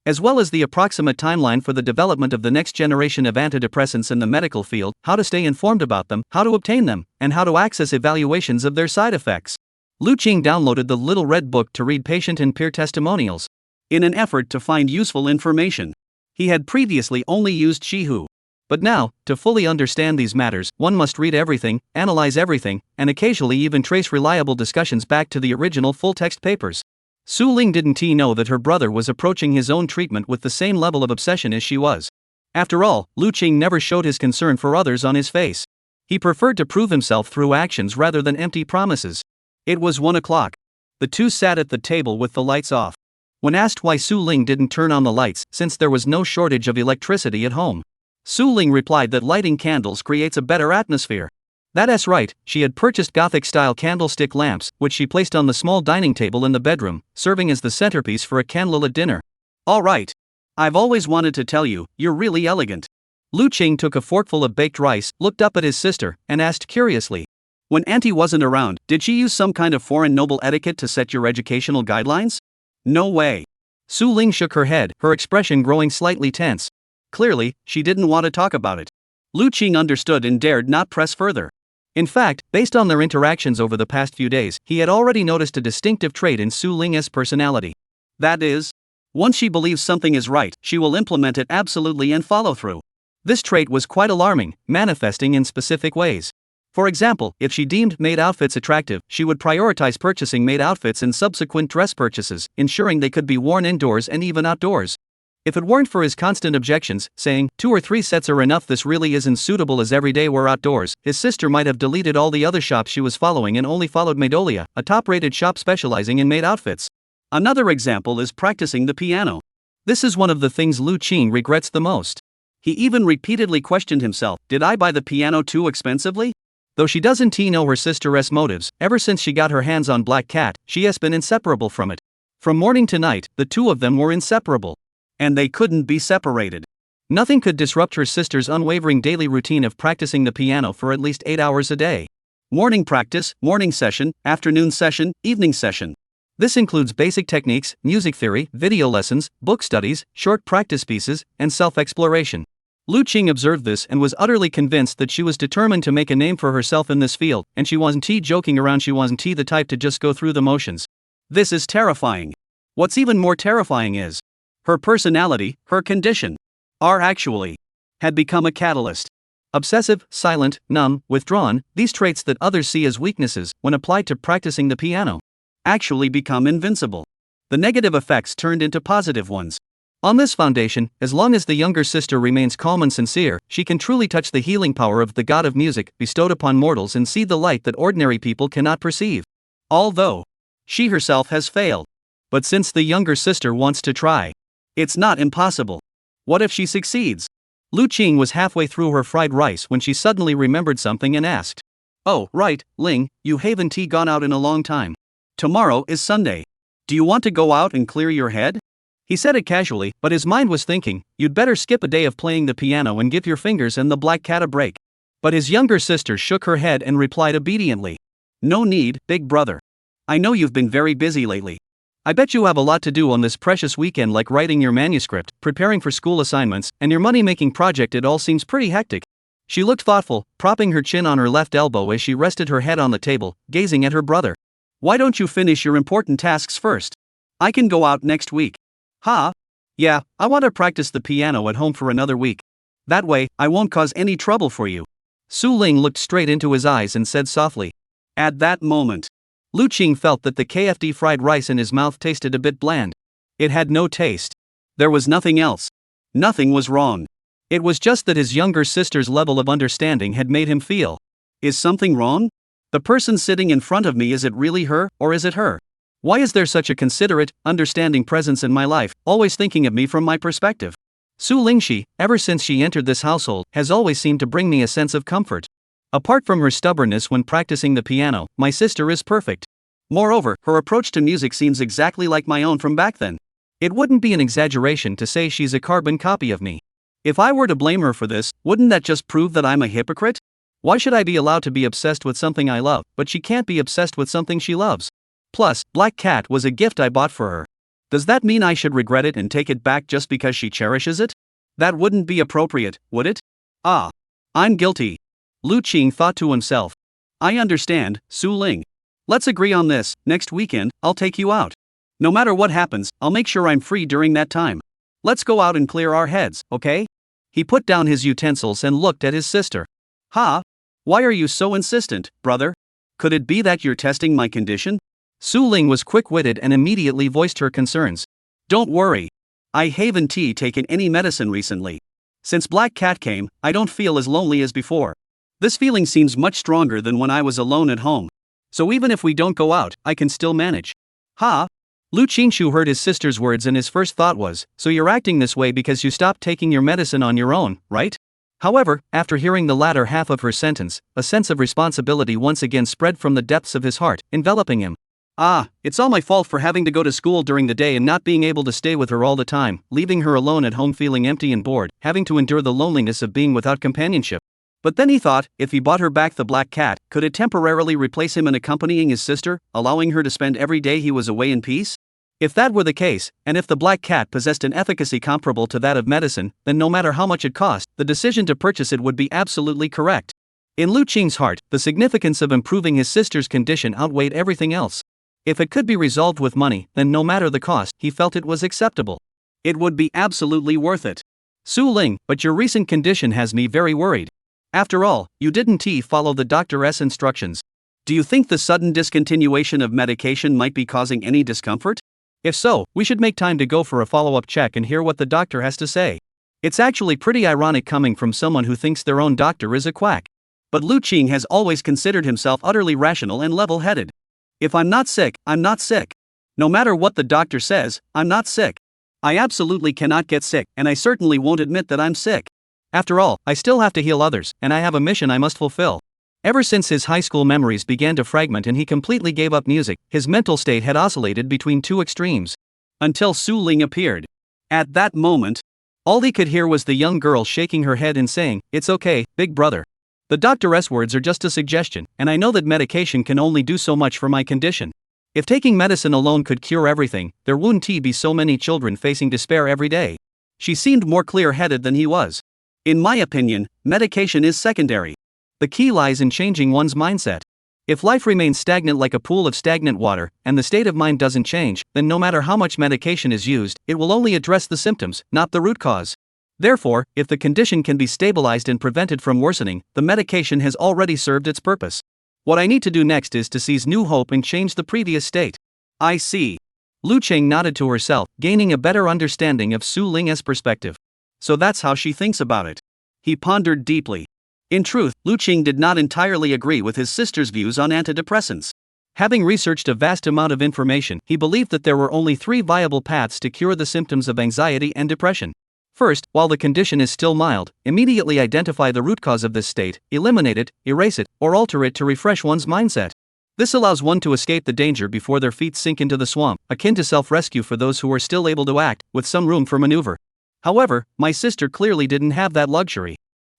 As well as the approximate timeline for the development of the next generation of antidepressants in the medical field, how to stay informed about them, how to obtain them, and how to access evaluations of their side effects. Lu Qing downloaded the little red book to read patient and peer testimonials. In an effort to find useful information. He had previously only used Shihu. But now, to fully understand these matters, one must read everything, analyze everything, and occasionally even trace reliable discussions back to the original full-text papers. Su Ling didn't know that her brother was approaching his own treatment with the same level of obsession as she was. After all, Lu Qing never showed his concern for others on his face. He preferred to prove himself through actions rather than empty promises. It was 1 o'clock. The two sat at the table with the lights off. When asked why Su Ling didn't turn on the lights, since there was no shortage of electricity at home, Su Ling replied that lighting candles creates a better atmosphere. That's right, she had purchased Gothic-style candlestick lamps, which she placed on the small dining table in the bedroom, serving as the centerpiece for a candlelit dinner. All right. I've always wanted to tell you, you're really elegant. Lu Qing took a forkful of baked rice, looked up at his sister, and asked curiously. When Auntie wasn't around, did she use some kind of foreign noble etiquette to set your educational guidelines? No way. Su Ling shook her head, her expression growing slightly tense. Clearly, she didn't want to talk about it. Lu Qing understood and dared not press further. In fact, based on their interactions over the past few days, he had already noticed a distinctive trait in Su Ling's personality. That is, once she believes something is right, she will implement it absolutely and follow through. This trait was quite alarming, manifesting in specific ways. For example, if she deemed maid outfits attractive, she would prioritize purchasing maid outfits and subsequent dress purchases, ensuring they could be worn indoors and even outdoors. If it weren't for his constant objections, saying, 2 or 3 sets are enough, this really isn't suitable as everyday wear outdoors, his sister might have deleted all the other shops she was following and only followed Maidolia, a top-rated shop specializing in maid outfits. Another example is practicing the piano. This is one of the things Lu Qing regrets the most. He even repeatedly questioned himself, did I buy the piano too expensively? Though she doesn't know her sister's motives, ever since she got her hands on Black Cat, she has been inseparable from it. From morning to night, the two of them were inseparable. And they couldn't be separated. Nothing could disrupt her sister's unwavering daily routine of practicing the piano for at least 8 hours a day. Morning practice, morning session, afternoon session, evening session. This includes basic techniques, music theory, video lessons, book studies, short practice pieces, and self-exploration. Lu Qing observed this and was utterly convinced that she was determined to make a name for herself in this field, and she wasn't joking around, she wasn't the type to just go through the motions. This is terrifying. What's even more terrifying is, her personality, her condition, had become a catalyst. Obsessive, silent, numb, withdrawn, these traits that others see as weaknesses, when applied to practicing the piano, actually become invincible. The negative effects turned into positive ones. On this foundation, as long as the younger sister remains calm and sincere, she can truly touch the healing power of the god of music bestowed upon mortals and see the light that ordinary people cannot perceive. Although she herself has failed. But since the younger sister wants to try, it's not impossible. What if she succeeds? Lu Qing was halfway through her fried rice when she suddenly remembered something and asked, "Oh, right, Ling, you haven't gone out in a long time. Tomorrow is Sunday. Do you want to go out and clear your head?" He said it casually, but his mind was thinking, you'd better skip a day of playing the piano and give your fingers and the Black Cat a break. But his younger sister shook her head and replied obediently, "No need, big brother. I know you've been very busy lately. I bet you have a lot to do on this precious weekend, like writing your manuscript, preparing for school assignments, and your money-making project. It all seems pretty hectic." She looked thoughtful, propping her chin on her left elbow as she rested her head on the table, gazing at her brother. "Why don't you finish your important tasks first? I can go out next week." "Huh? Yeah, I want to practice the piano at home for another week. That way, I won't cause any trouble for you." Su Ling looked straight into his eyes and said softly. At that moment, Lu Qing felt that the KFD fried rice in his mouth tasted a bit bland. It had no taste. There was nothing else. Nothing was wrong. It was just that his younger sister's level of understanding had made him feel, is something wrong? The person sitting in front of me, is it really her, or is it her? Why is there such a considerate, understanding presence in my life, always thinking of me from my perspective? Su Lingxi, ever since she entered this household, has always seemed to bring me a sense of comfort. Apart from her stubbornness when practicing the piano, my sister is perfect. Moreover, her approach to music seems exactly like my own from back then. It wouldn't be an exaggeration to say she's a carbon copy of me. If I were to blame her for this, wouldn't that just prove that I'm a hypocrite? Why should I be allowed to be obsessed with something I love, but she can't be obsessed with something she loves? Plus, Black Cat was a gift I bought for her. Does that mean I should regret it and take it back just because she cherishes it? That wouldn't be appropriate, would it? Ah, I'm guilty. Lu Qing thought to himself. I understand, Su Ling. Let's agree on this. Next weekend, I'll take you out. No matter what happens, I'll make sure I'm free during that time. Let's go out and clear our heads, okay? He put down his utensils and looked at his sister. Ha? Why are you so insistent, brother? Could it be that you're testing my condition? Su Ling was quick-witted and immediately voiced her concerns. Don't worry. I haven't taken any medicine recently. Since Black Cat came, I don't feel as lonely as before. This feeling seems much stronger than when I was alone at home. So even if we don't go out, I can still manage. Ha? Lu Qingshu heard his sister's words and his first thought was, so you're acting this way because you stopped taking your medicine on your own, right? However, after hearing the latter half of her sentence, a sense of responsibility once again spread from the depths of his heart, enveloping him. Ah, it's all my fault for having to go to school during the day and not being able to stay with her all the time, leaving her alone at home feeling empty and bored, having to endure the loneliness of being without companionship. But then he thought, if he bought her back the Black Cat, could it temporarily replace him in accompanying his sister, allowing her to spend every day he was away in peace? If that were the case, and if the black cat possessed an efficacy comparable to that of medicine, then no matter how much it cost, the decision to purchase it would be absolutely correct. In Lu Qing's heart, the significance of improving his sister's condition outweighed everything else. If it could be resolved with money, then no matter the cost, he felt it was acceptable. It would be absolutely worth it. Su Ling, but your recent condition has me very worried. After all, you didn't follow the doctor's instructions. Do you think the sudden discontinuation of medication might be causing any discomfort? If so, we should make time to go for a follow-up check and hear what the doctor has to say. It's actually pretty ironic coming from someone who thinks their own doctor is a quack. But Lu Qing has always considered himself utterly rational and level-headed. If I'm not sick, I'm not sick. No matter what the doctor says, I'm not sick. I absolutely cannot get sick, and I certainly won't admit that I'm sick. After all, I still have to heal others, and I have a mission I must fulfill. Ever since his high school memories began to fragment and he completely gave up music, his mental state had oscillated between two extremes. Until Su Ling appeared. At that moment, all he could hear was the young girl shaking her head and saying, "It's okay, big brother. The doctor's words are just a suggestion, and I know that medication can only do so much for my condition. If taking medicine alone could cure everything, there wouldn't be so many children facing despair every day." She seemed more clear-headed than he was. In my opinion, medication is secondary. The key lies in changing one's mindset. If life remains stagnant like a pool of stagnant water, and the state of mind doesn't change, then no matter how much medication is used, it will only address the symptoms, not the root cause. Therefore, if the condition can be stabilized and prevented from worsening, the medication has already served its purpose. What I need to do next is to seize new hope and change the previous state. I see. Lu Qing nodded to herself, gaining a better understanding of Su Ling's perspective. So that's how she thinks about it. He pondered deeply. In truth, Lu Qing did not entirely agree with his sister's views on antidepressants. Having researched a vast amount of information, he believed that there were only 3 viable paths to cure the symptoms of anxiety and depression. First, while the condition is still mild, immediately identify the root cause of this state, eliminate it, erase it, or alter it to refresh one's mindset. This allows one to escape the danger before their feet sink into the swamp, akin to self-rescue for those who are still able to act, with some room for maneuver. However, my sister clearly didn't have that luxury.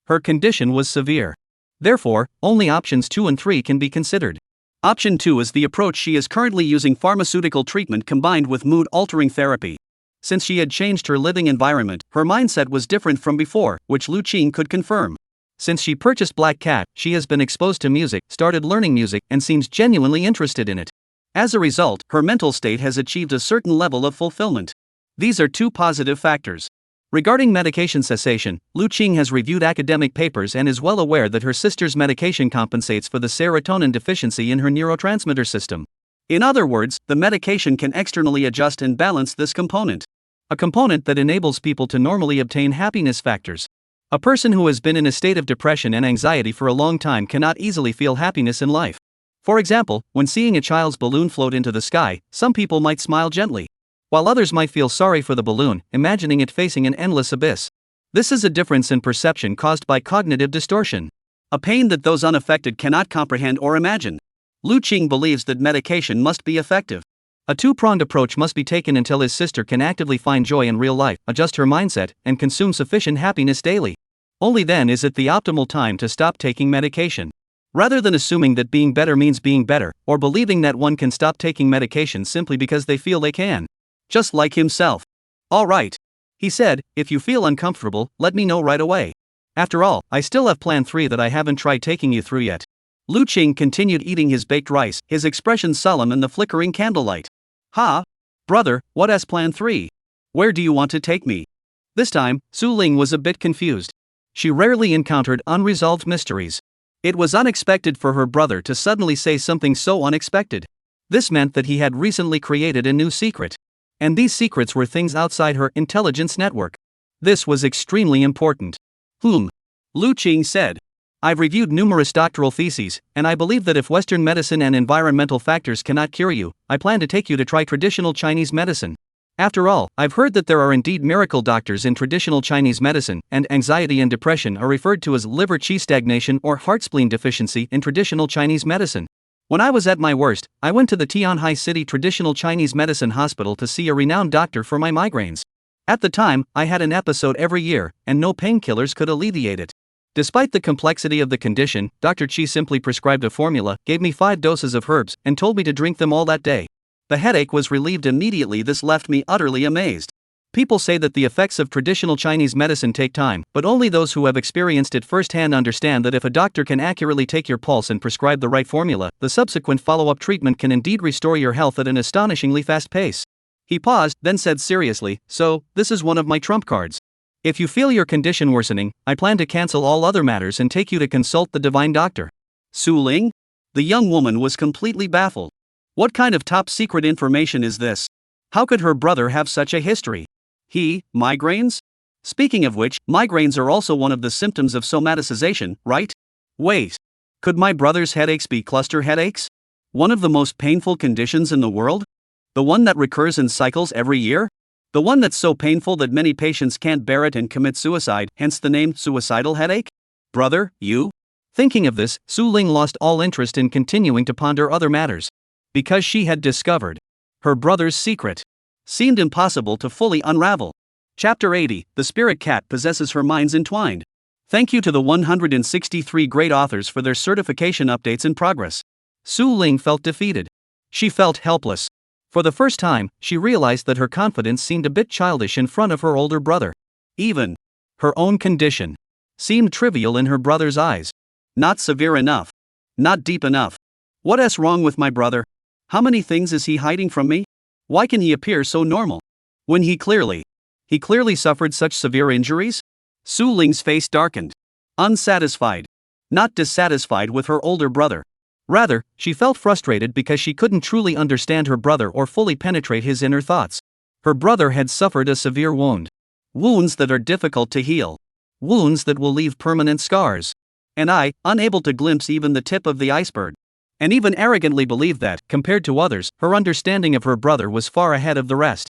Her condition was severe. Therefore, only options 2 and 3 can be considered. Option 2 is the approach she is currently using: pharmaceutical treatment combined with mood-altering therapy. Since she had changed her living environment, her mindset was different from before, which Lu Qing could confirm. Since she purchased Black Cat, she has been exposed to music, started learning music, and seems genuinely interested in it. As a result, her mental state has achieved a certain level of fulfillment. These are 2 positive factors. Regarding medication cessation, Lu Qing has reviewed academic papers and is well aware that her sister's medication compensates for the serotonin deficiency in her neurotransmitter system. In other words, the medication can externally adjust and balance this component. A component that enables people to normally obtain happiness factors. A person who has been in a state of depression and anxiety for a long time cannot easily feel happiness in life. For example, when seeing a child's balloon float into the sky, some people might smile gently, while others might feel sorry for the balloon, imagining it facing an endless abyss. This is a difference in perception caused by cognitive distortion, a pain that those unaffected cannot comprehend or imagine. Lu Qing believes that medication must be effective. A 2-pronged approach must be taken until his sister can actively find joy in real life, adjust her mindset, and consume sufficient happiness daily. Only then is it the optimal time to stop taking medication. Rather than assuming that being better means being better, or believing that one can stop taking medication simply because they feel they can. Just like himself. "All right," he said, "if you feel uncomfortable, let me know right away. After all, I still have plan 3 that I haven't tried taking you through yet." Lu Qing continued eating his baked rice, his expression solemn in the flickering candlelight. "Ha? Brother, what's plan 3? Where do you want to take me?" This time, Su Ling was a bit confused. She rarely encountered unresolved mysteries. It was unexpected for her brother to suddenly say something so unexpected. This meant that he had recently created a new secret. And these secrets were things outside her intelligence network. This was extremely important. Lu Qing said. "I've reviewed numerous doctoral theses, and I believe that if Western medicine and environmental factors cannot cure you, I plan to take you to try traditional Chinese medicine. After all, I've heard that there are indeed miracle doctors in traditional Chinese medicine, and anxiety and depression are referred to as liver qi stagnation or heart spleen deficiency in traditional Chinese medicine. When I was at my worst, I went to the Tianhai City Traditional Chinese Medicine Hospital to see a renowned doctor for my migraines. At the time, I had an episode every year, and no painkillers could alleviate it. Despite the complexity of the condition, Dr. Qi simply prescribed a formula, gave me 5 doses of herbs, and told me to drink them all that day. The headache was relieved immediately. This left me utterly amazed. People say that the effects of traditional Chinese medicine take time, but only those who have experienced it firsthand understand that if a doctor can accurately take your pulse and prescribe the right formula, the subsequent follow-up treatment can indeed restore your health at an astonishingly fast pace. He paused, then said seriously, "So, this is one of my trump cards. If you feel your condition worsening, I plan to cancel all other matters and take you to consult the divine doctor." Su Ling? The young woman was completely baffled. What kind of top-secret information is this? How could her brother have such a history? Migraines? Speaking of which, migraines are also one of the symptoms of somaticization, right? Wait. Could my brother's headaches be cluster headaches? One of the most painful conditions in the world? The one that recurs in cycles every year? The one that's so painful that many patients can't bear it and commit suicide, hence the name suicidal headache? Brother, you? Thinking of this, Su Ling lost all interest in continuing to ponder other matters. Because she had discovered her brother's secret. Seemed impossible to fully unravel. Chapter 80, The Spirit Cat Possesses Her Minds Entwined. Thank you to the 163 great authors for their certification updates in progress. Su Ling felt defeated. She felt helpless. For the first time, she realized that her confidence seemed a bit childish in front of her older brother. Even her own condition seemed trivial in her brother's eyes. Not severe enough. Not deep enough. What's wrong with my brother? How many things is he hiding from me? Why can he appear so normal? When he clearly suffered such severe injuries? Su Ling's face darkened. Unsatisfied. Not dissatisfied with her older brother. Rather, she felt frustrated because she couldn't truly understand her brother or fully penetrate his inner thoughts. Her brother had suffered a severe wound. Wounds that are difficult to heal. Wounds that will leave permanent scars. And I, unable to glimpse even the tip of the iceberg. And even arrogantly believed that, compared to others, her understanding of her brother was far ahead of the rest.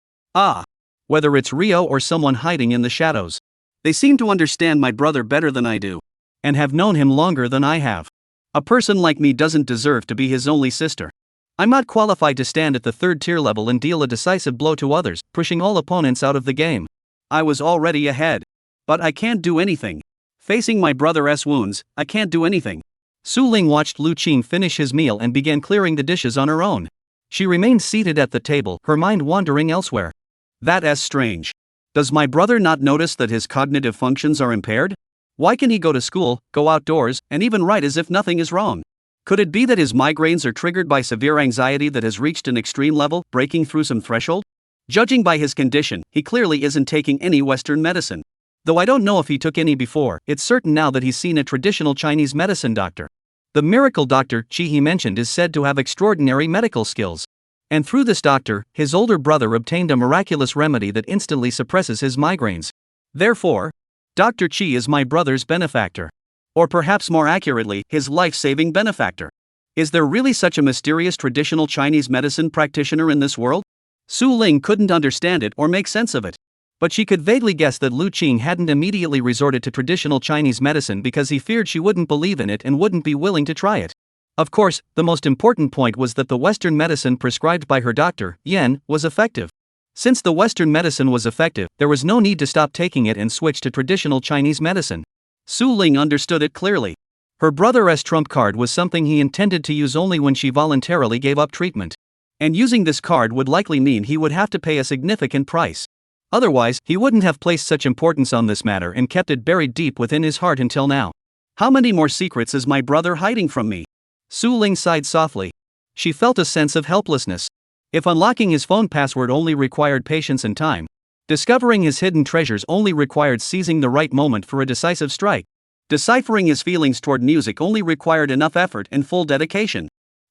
Whether it's Rio or someone hiding in the shadows. They seem to understand my brother better than I do. And have known him longer than I have. A person like me doesn't deserve to be his only sister. I'm not qualified to stand at the third tier level and deal a decisive blow to others, pushing all opponents out of the game. I was already ahead. But I can't do anything. Facing my brother's wounds, I can't do anything. Su Ling watched Lu Qing finish his meal and began clearing the dishes on her own. She remained seated at the table, her mind wandering elsewhere. That's strange. Does my brother not notice that his cognitive functions are impaired? Why can he go to school, go outdoors, and even write as if nothing is wrong? Could it be that his migraines are triggered by severe anxiety that has reached an extreme level, breaking through some threshold? Judging by his condition, he clearly isn't taking any Western medicine. Though I don't know if he took any before, it's certain now that he's seen a traditional Chinese medicine doctor. The miracle doctor Qi he mentioned is said to have extraordinary medical skills. And through this doctor, his older brother obtained a miraculous remedy that instantly suppresses his migraines. Therefore, Dr. Qi is my brother's benefactor. Or perhaps more accurately, his life-saving benefactor. Is there really such a mysterious traditional Chinese medicine practitioner in this world? Su Ling couldn't understand it or make sense of it. But she could vaguely guess that Lu Qing hadn't immediately resorted to traditional Chinese medicine because he feared she wouldn't believe in it and wouldn't be willing to try it. Of course, the most important point was that the Western medicine prescribed by her doctor, Yan, was effective. Since the Western medicine was effective, there was no need to stop taking it and switch to traditional Chinese medicine. Su Ling understood it clearly. Her brother's trump card was something he intended to use only when she voluntarily gave up treatment. And using this card would likely mean he would have to pay a significant price. Otherwise, he wouldn't have placed such importance on this matter and kept it buried deep within his heart until now. How many more secrets is my brother hiding from me? Su Ling sighed softly. She felt a sense of helplessness. If unlocking his phone password only required patience and time, discovering his hidden treasures only required seizing the right moment for a decisive strike, deciphering his feelings toward music only required enough effort and full dedication,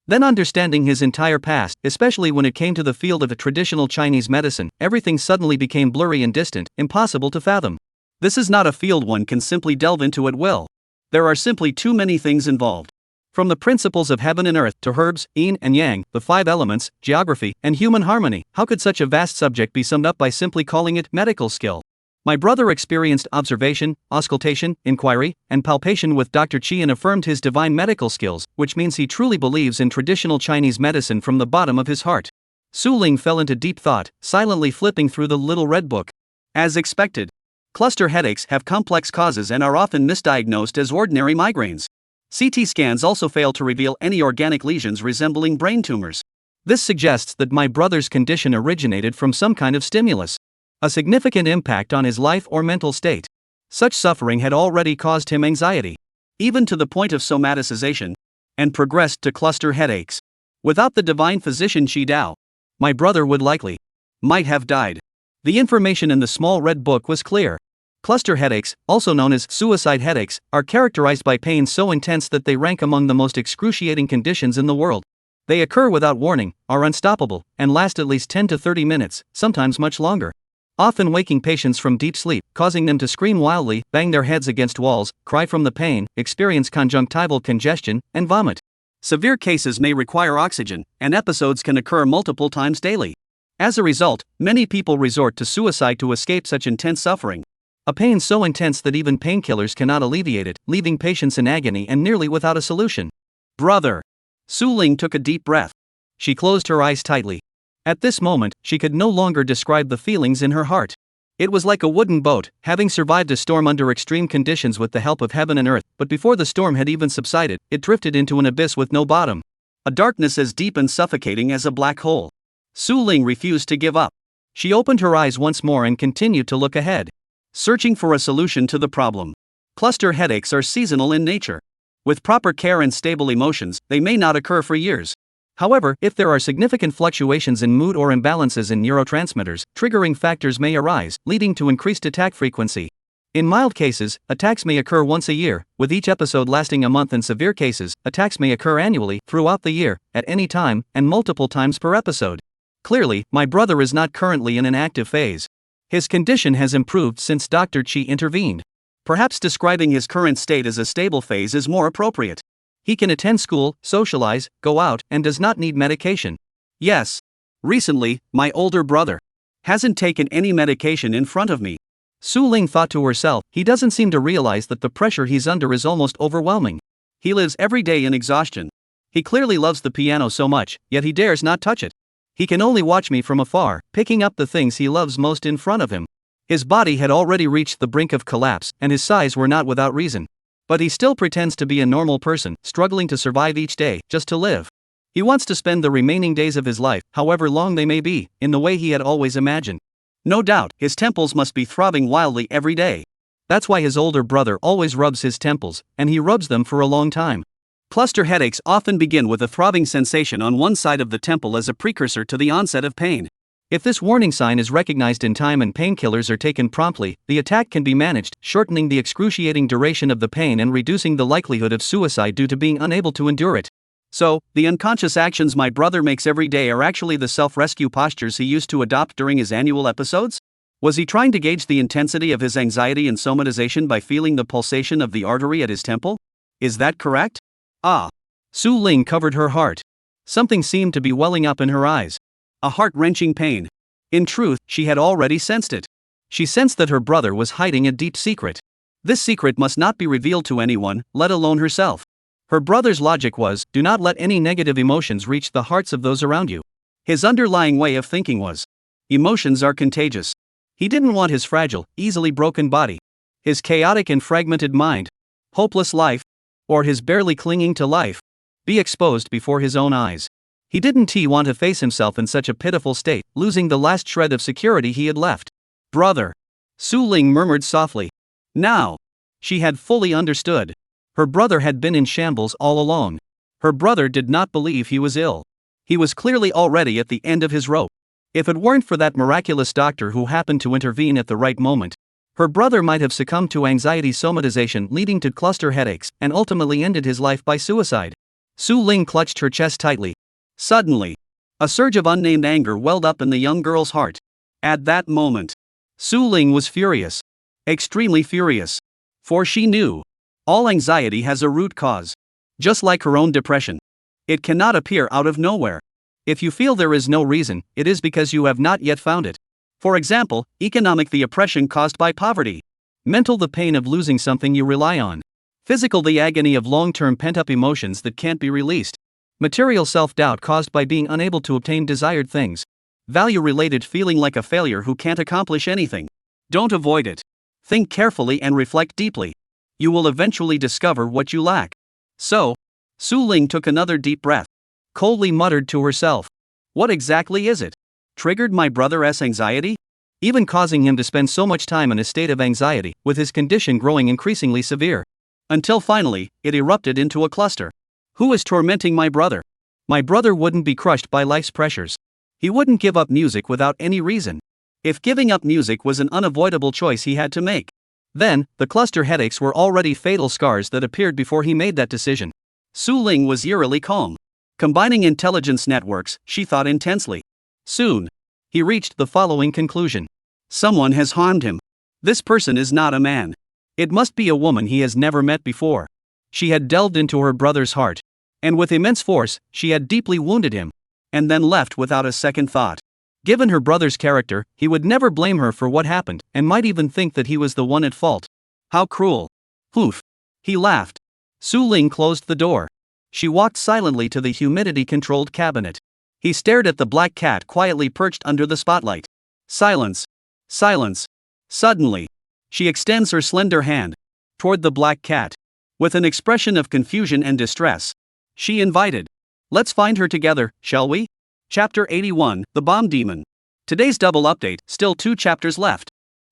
then understanding his entire past, especially when it came to the field of a traditional Chinese medicine, everything suddenly became blurry and distant, impossible to fathom. This is not a field one can simply delve into at will. There are simply too many things involved. From the principles of heaven and earth to herbs, yin and yang, the 5 elements, geography, and human harmony, how could such a vast subject be summed up by simply calling it medical skill? My brother experienced observation, auscultation, inquiry, and palpation with Dr. Qi and affirmed his divine medical skills, which means he truly believes in traditional Chinese medicine from the bottom of his heart. Su Ling fell into deep thought, silently flipping through the little red book. As expected, cluster headaches have complex causes and are often misdiagnosed as ordinary migraines. CT scans also fail to reveal any organic lesions resembling brain tumors. This suggests that my brother's condition originated from some kind of stimulus, a significant impact on his life or mental state. Such suffering had already caused him anxiety, even to the point of somaticization, and progressed to cluster headaches. Without the divine physician Shi Dao, my brother would might have died. The information in the small red book was clear. Cluster headaches, also known as suicide headaches, are characterized by pain so intense that they rank among the most excruciating conditions in the world. They occur without warning, are unstoppable, and last at least 10 to 30 minutes, sometimes much longer, often waking patients from deep sleep, causing them to scream wildly, bang their heads against walls, cry from the pain, experience conjunctival congestion, and vomit. Severe cases may require oxygen, and episodes can occur multiple times daily. As a result, many people resort to suicide to escape such intense suffering. A pain so intense that even painkillers cannot alleviate it, leaving patients in agony and nearly without a solution. Brother. Su Ling took a deep breath. She closed her eyes tightly. At this moment, she could no longer describe the feelings in her heart. It was like a wooden boat, having survived a storm under extreme conditions with the help of heaven and earth, but before the storm had even subsided, it drifted into an abyss with no bottom. A darkness as deep and suffocating as a black hole. Su Ling refused to give up. She opened her eyes once more and continued to look ahead, searching for a solution to the problem. Cluster headaches are seasonal in nature. With proper care and stable emotions, they may not occur for years. However, if there are significant fluctuations in mood or imbalances in neurotransmitters, triggering factors may arise, leading to increased attack frequency. In mild cases, attacks may occur once a year, with each episode lasting a month. In severe cases, attacks may occur annually, throughout the year, at any time, and multiple times per episode. Clearly, my brother is not currently in an active phase. His condition has improved since Dr. Chi intervened. Perhaps describing his current state as a stable phase is more appropriate. He can attend school, socialize, go out, and does not need medication. Yes. Recently, my older brother hasn't taken any medication in front of me. Su Ling thought to herself, he doesn't seem to realize that the pressure he's under is almost overwhelming. He lives every day in exhaustion. He clearly loves the piano so much, yet he dares not touch it. He can only watch me from afar, picking up the things he loves most in front of him. His body had already reached the brink of collapse, and his sighs were not without reason. But he still pretends to be a normal person, struggling to survive each day, just to live. He wants to spend the remaining days of his life, however long they may be, in the way he had always imagined. No doubt, his temples must be throbbing wildly every day. That's why his older brother always rubs his temples, and he rubs them for a long time. Cluster headaches often begin with a throbbing sensation on one side of the temple as a precursor to the onset of pain. If this warning sign is recognized in time and painkillers are taken promptly, the attack can be managed, shortening the excruciating duration of the pain and reducing the likelihood of suicide due to being unable to endure it. So, the unconscious actions my brother makes every day are actually the self-rescue postures he used to adopt during his annual episodes? Was he trying to gauge the intensity of his anxiety and somatization by feeling the pulsation of the artery at his temple? Is that correct? Ah. Su Ling covered her heart. Something seemed to be welling up in her eyes. A heart-wrenching pain. In truth, she had already sensed it. She sensed that her brother was hiding a deep secret. This secret must not be revealed to anyone, let alone herself. Her brother's logic was, do not let any negative emotions reach the hearts of those around you. His underlying way of thinking was, emotions are contagious. He didn't want his fragile, easily broken body, his chaotic and fragmented mind, hopeless life, or his barely clinging to life, be exposed before his own eyes. He didn't want to face himself in such a pitiful state, losing the last shred of security he had left. Brother. Su Ling murmured softly. Now. She had fully understood. Her brother had been in shambles all along. Her brother did not believe he was ill. He was clearly already at the end of his rope. If it weren't for that miraculous doctor who happened to intervene at the right moment, her brother might have succumbed to anxiety somatization leading to cluster headaches, and ultimately ended his life by suicide. Su Ling clutched her chest tightly. Suddenly, a surge of unnamed anger welled up in the young girl's heart. At that moment, Su Ling was furious. Extremely furious. For she knew, all anxiety has a root cause. Just like her own depression. It cannot appear out of nowhere. If you feel there is no reason, it is because you have not yet found it. For example, economic, the oppression caused by poverty. Mental, the pain of losing something you rely on. Physical, the agony of long-term pent-up emotions that can't be released. Material, self-doubt caused by being unable to obtain desired things. Value-related, feeling like a failure who can't accomplish anything. Don't avoid it. Think carefully and reflect deeply. You will eventually discover what you lack. So, Su Ling took another deep breath. Coldly muttered to herself, What exactly is it? Triggered my brother's anxiety? Even causing him to spend so much time in a state of anxiety, with his condition growing increasingly severe. Until finally, it erupted into a cluster. Who is tormenting my brother? My brother wouldn't be crushed by life's pressures. He wouldn't give up music without any reason. If giving up music was an unavoidable choice he had to make, then, the cluster headaches were already fatal scars that appeared before he made that decision. Su Ling was eerily calm. Combining intelligence networks, she thought intensely. Soon, he reached the following conclusion. Someone has harmed him. This person is not a man. It must be a woman he has never met before. She had delved into her brother's heart, and with immense force, she had deeply wounded him, and then left without a second thought. Given her brother's character, he would never blame her for what happened, and might even think that he was the one at fault. How cruel. Poof. He laughed. Su Ling closed the door. She walked silently to the humidity-controlled cabinet. He stared at the black cat quietly perched under the spotlight. Silence. Silence. Suddenly, she extends her slender hand toward the black cat. With an expression of confusion and distress, she invited, "Let's find her together, shall we?" Chapter 81, The Bomb Demon. Today's double update, still 2 chapters left.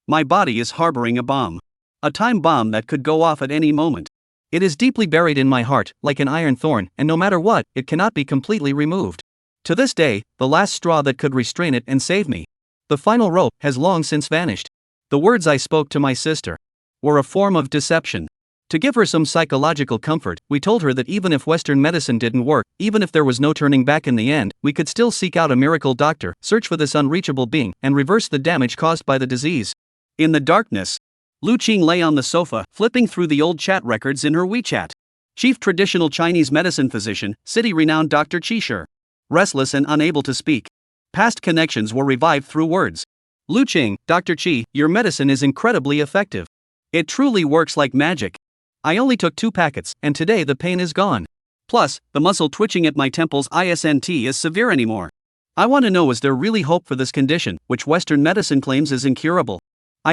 My body is harboring a bomb. A time bomb that could go off at any moment. It is deeply buried in my heart, like an iron thorn, and no matter what, it cannot be completely removed. To this day, the last straw that could restrain it and save me, the final rope, has long since vanished. The words I spoke to my sister were a form of deception. To give her some psychological comfort, we told her that even if Western medicine didn't work, even if there was no turning back in the end, we could still seek out a miracle doctor, search for this unreachable being, and reverse the damage caused by the disease. In the darkness, Lu Qing lay on the sofa, flipping through the old chat records in her WeChat. Chief traditional Chinese medicine physician, city-renowned Dr. Qi Shi. Restless and unable to speak. Past connections were revived through words. Lu Qing, Dr. Qi, your medicine is incredibly effective. It truly works like magic. I only took 2 packets, and today the pain is gone. Plus, the muscle twitching at my temples isn't as severe anymore. I want to know, is there really hope for this condition, which Western medicine claims is incurable?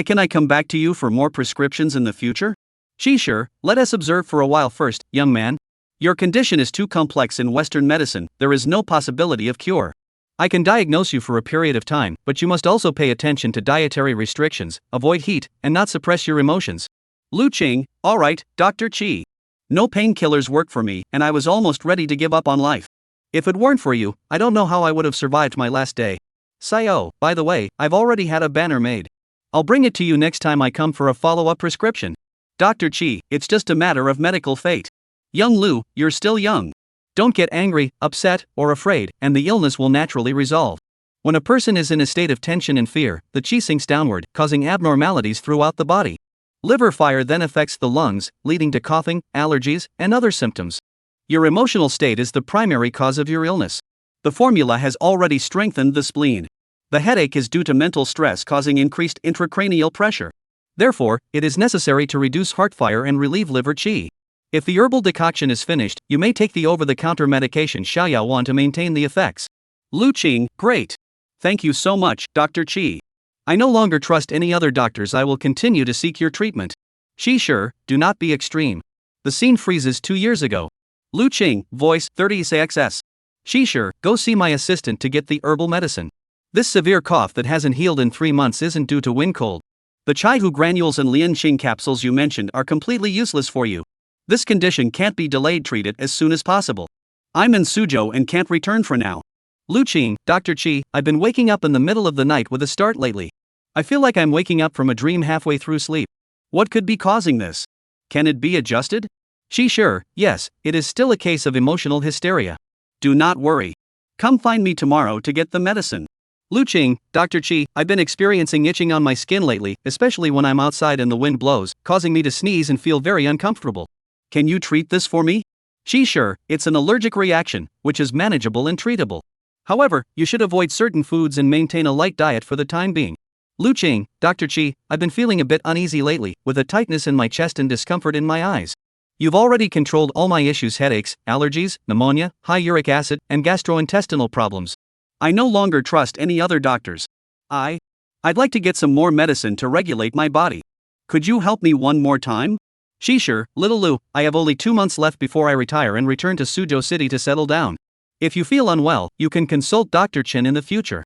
Can I come back to you for more prescriptions in the future? Qi Shi, let us observe for a while first, young man. Your condition is too complex in Western medicine, there is no possibility of cure. I can diagnose you for a period of time, but you must also pay attention to dietary restrictions, avoid heat, and not suppress your emotions. Lu Qing, alright, Dr. Qi. No painkillers work for me, and I was almost ready to give up on life. If it weren't for you, I don't know how I would have survived my last day. Sayo, by the way, I've already had a banner made. I'll bring it to you next time I come for a follow-up prescription. Dr. Qi, it's just a matter of medical fate. Young Lu, you're still young. Don't get angry, upset, or afraid, and the illness will naturally resolve. When a person is in a state of tension and fear, the qi sinks downward, causing abnormalities throughout the body. Liver fire then affects the lungs, leading to coughing, allergies, and other symptoms. Your emotional state is the primary cause of your illness. The formula has already strengthened the spleen. The headache is due to mental stress causing increased intracranial pressure. Therefore, it is necessary to reduce heart fire and relieve liver qi. If the herbal decoction is finished, you may take the over-the-counter medication Xiaoyao to maintain the effects. Lu Qing, great. Thank you so much, Dr. Qi. I no longer trust any other doctors. I will continue to seek your treatment. Qi Shi, do not be extreme. The scene freezes 2 years ago. Lu Qing, voice 30xx. Qi Shi, go see my assistant to get the herbal medicine. This severe cough that hasn't healed in 3 months isn't due to wind cold. The Chaihu granules and Lianxing capsules you mentioned are completely useless for you. This condition can't be delayed, treat it as soon as possible. I'm in Suzhou and can't return for now. Lu Qing, Dr. Qi, I've been waking up in the middle of the night with a start lately. I feel like I'm waking up from a dream halfway through sleep. What could be causing this? Can it be adjusted? Qi Shi, yes, it is still a case of emotional hysteria. Do not worry. Come find me tomorrow to get the medicine. Lu Qing, Dr. Qi, I've been experiencing itching on my skin lately, especially when I'm outside and the wind blows, causing me to sneeze and feel very uncomfortable. Can you treat this for me? Qi Shi, it's an allergic reaction, which is manageable and treatable. However, you should avoid certain foods and maintain a light diet for the time being. Lu Qing, Dr. Qi, I've been feeling a bit uneasy lately, with a tightness in my chest and discomfort in my eyes. You've already controlled all my issues: headaches, allergies, pneumonia, high uric acid, and gastrointestinal problems. I no longer trust any other doctors. I'd like to get some more medicine to regulate my body. Could you help me one more time? Qi Shi, little Lu, I have only 2 months left before I retire and return to Suzhou City to settle down. If you feel unwell, you can consult Dr. Chen in the future.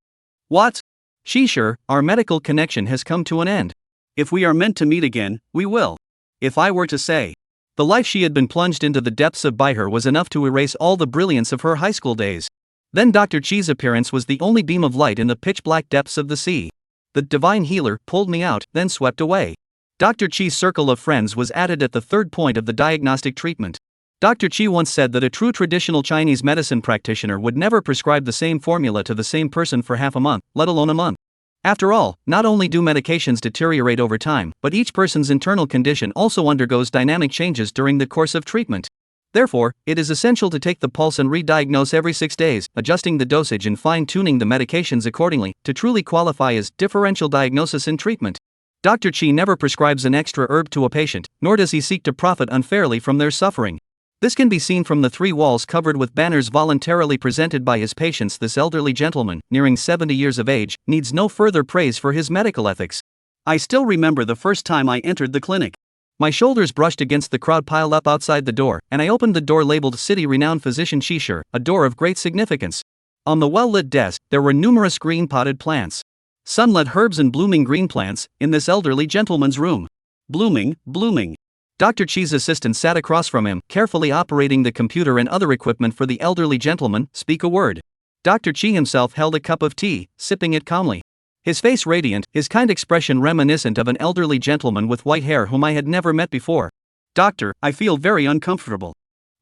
What? Sure, our medical connection has come to an end. If we are meant to meet again, we will. If I were to say, the life she had been plunged into the depths of by her was enough to erase all the brilliance of her high school days. Then Dr. Chi's appearance was the only beam of light in the pitch-black depths of the sea. The divine healer pulled me out, then swept away. Dr. Chi's circle of friends was added at the third point of the diagnostic treatment. Dr. Chi once said that a true traditional Chinese medicine practitioner would never prescribe the same formula to the same person for half a month, let alone a month. After all, not only do medications deteriorate over time, but each person's internal condition also undergoes dynamic changes during the course of treatment. Therefore, it is essential to take the pulse and re-diagnose every 6 days, adjusting the dosage and fine-tuning the medications accordingly, to truly qualify as differential diagnosis and treatment. Dr. Chi never prescribes an extra herb to a patient, nor does he seek to profit unfairly from their suffering. This can be seen from the 3 walls covered with banners voluntarily presented by his patients. This elderly gentleman, nearing 70 years of age, needs no further praise for his medical ethics. I still remember the first time I entered the clinic. My shoulders brushed against the crowd piled up outside the door, and I opened the door labeled City-Renowned Physician Shisher, a door of great significance. On the well-lit desk, there were numerous green-potted plants. Sunlit herbs and blooming green plants, in this elderly gentleman's room. Blooming. Dr. Chi's assistant sat across from him, carefully operating the computer and other equipment for the elderly gentleman. Speak a word. Dr. Chi himself held a cup of tea, sipping it calmly. His face radiant, his kind expression reminiscent of an elderly gentleman with white hair whom I had never met before. Doctor, I feel very uncomfortable.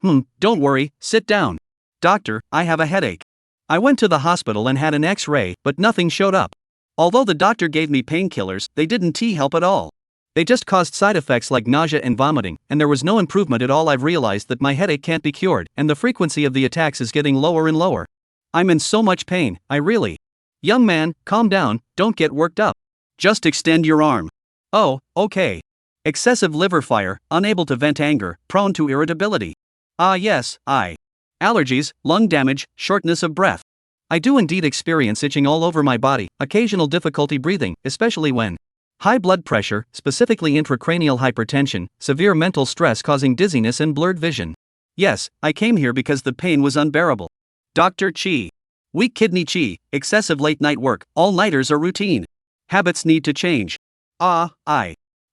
Don't worry, sit down. Doctor, I have a headache. I went to the hospital and had an X-ray, but nothing showed up. Although the doctor gave me painkillers, they didn't help at all. They just caused side effects like nausea and vomiting, and there was no improvement at all. I've realized that my headache can't be cured, and the frequency of the attacks is getting lower and lower. I'm in so much pain, I really. Young man, calm down, don't get worked up. Just extend your arm. Oh, okay. Excessive liver fire, unable to vent anger, prone to irritability. Ah yes, allergies, lung damage, shortness of breath. I do indeed experience itching all over my body, occasional difficulty breathing, especially when high blood pressure, specifically intracranial hypertension, severe mental stress causing dizziness and blurred vision. Yes, I came here because the pain was unbearable. Dr. Chi. Weak kidney Chi, excessive late-night work, all-nighters are routine. Habits need to change.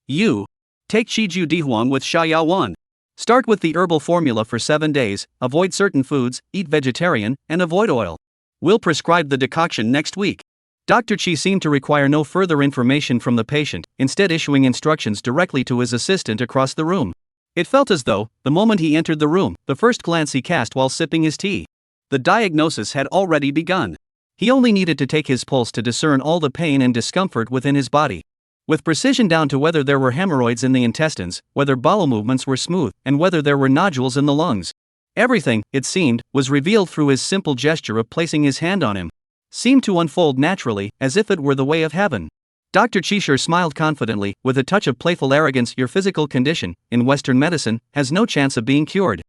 You. Take Shiju Dihuang with Shaya 1. Start with the herbal formula for 7 days, avoid certain foods, eat vegetarian, and avoid oil. We'll prescribe the decoction next week. Dr. Chi seemed to require no further information from the patient, instead issuing instructions directly to his assistant across the room. It felt as though, the moment he entered the room, the first glance he cast while sipping his tea, the diagnosis had already begun. He only needed to take his pulse to discern all the pain and discomfort within his body. With precision down to whether there were hemorrhoids in the intestines, whether bowel movements were smooth, and whether there were nodules in the lungs. Everything, it seemed, was revealed through his simple gesture of placing his hand on him. Seemed to unfold naturally, as if it were the way of heaven. Dr. Chisher smiled confidently, with a touch of playful arrogance. Your physical condition, in Western medicine, has no chance of being cured.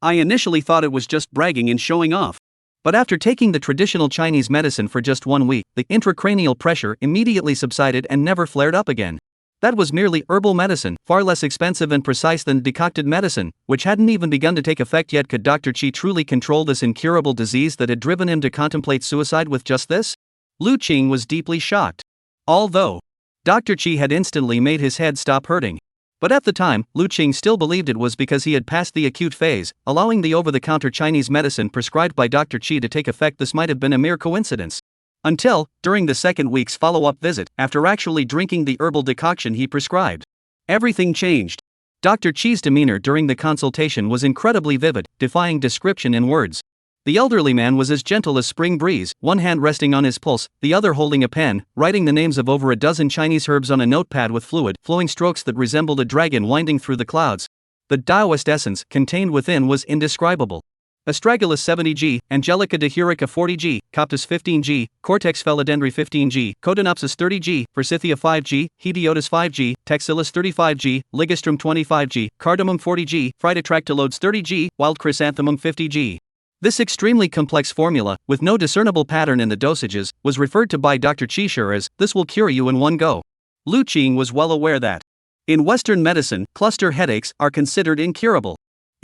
I initially thought it was just bragging and showing off. But after taking the traditional Chinese medicine for just 1 week, the intracranial pressure immediately subsided and never flared up again. That was merely herbal medicine, far less expensive and precise than decocted medicine, which hadn't even begun to take effect yet. Could Dr. Chi truly control this incurable disease that had driven him to contemplate suicide with just this? Lu Qing was deeply shocked. Although Dr. Chi had instantly made his head stop hurting. But at the time, Lu Qing still believed it was because he had passed the acute phase, allowing the over-the-counter Chinese medicine prescribed by Dr. Chi to take effect. This might have been a mere coincidence. Until, during the second week's follow-up visit, after actually drinking the herbal decoction he prescribed, everything changed. Dr. Chi's demeanor during the consultation was incredibly vivid, defying description in words. The elderly man was as gentle as spring breeze, one hand resting on his pulse, the other holding a pen, writing the names of over a dozen Chinese herbs on a notepad with fluid, flowing strokes that resembled a dragon winding through the clouds. The Taoist essence contained within was indescribable. Astragalus 70G, Angelica dehurica 40G, Coptis 15G, Cortex philodendri 15G, Codonopsis 30G, Forsythia 5G, Hediotis 5G, Texillus 35G, Ligustrum 25G, Cardamom 40G, Phytotractylodes 30G, Wild Chrysanthemum 50G. This extremely complex formula, with no discernible pattern in the dosages, was referred to by Dr. Chisher as, "This will cure you in one go." Lu Qing was well aware that, in Western medicine, cluster headaches are considered incurable.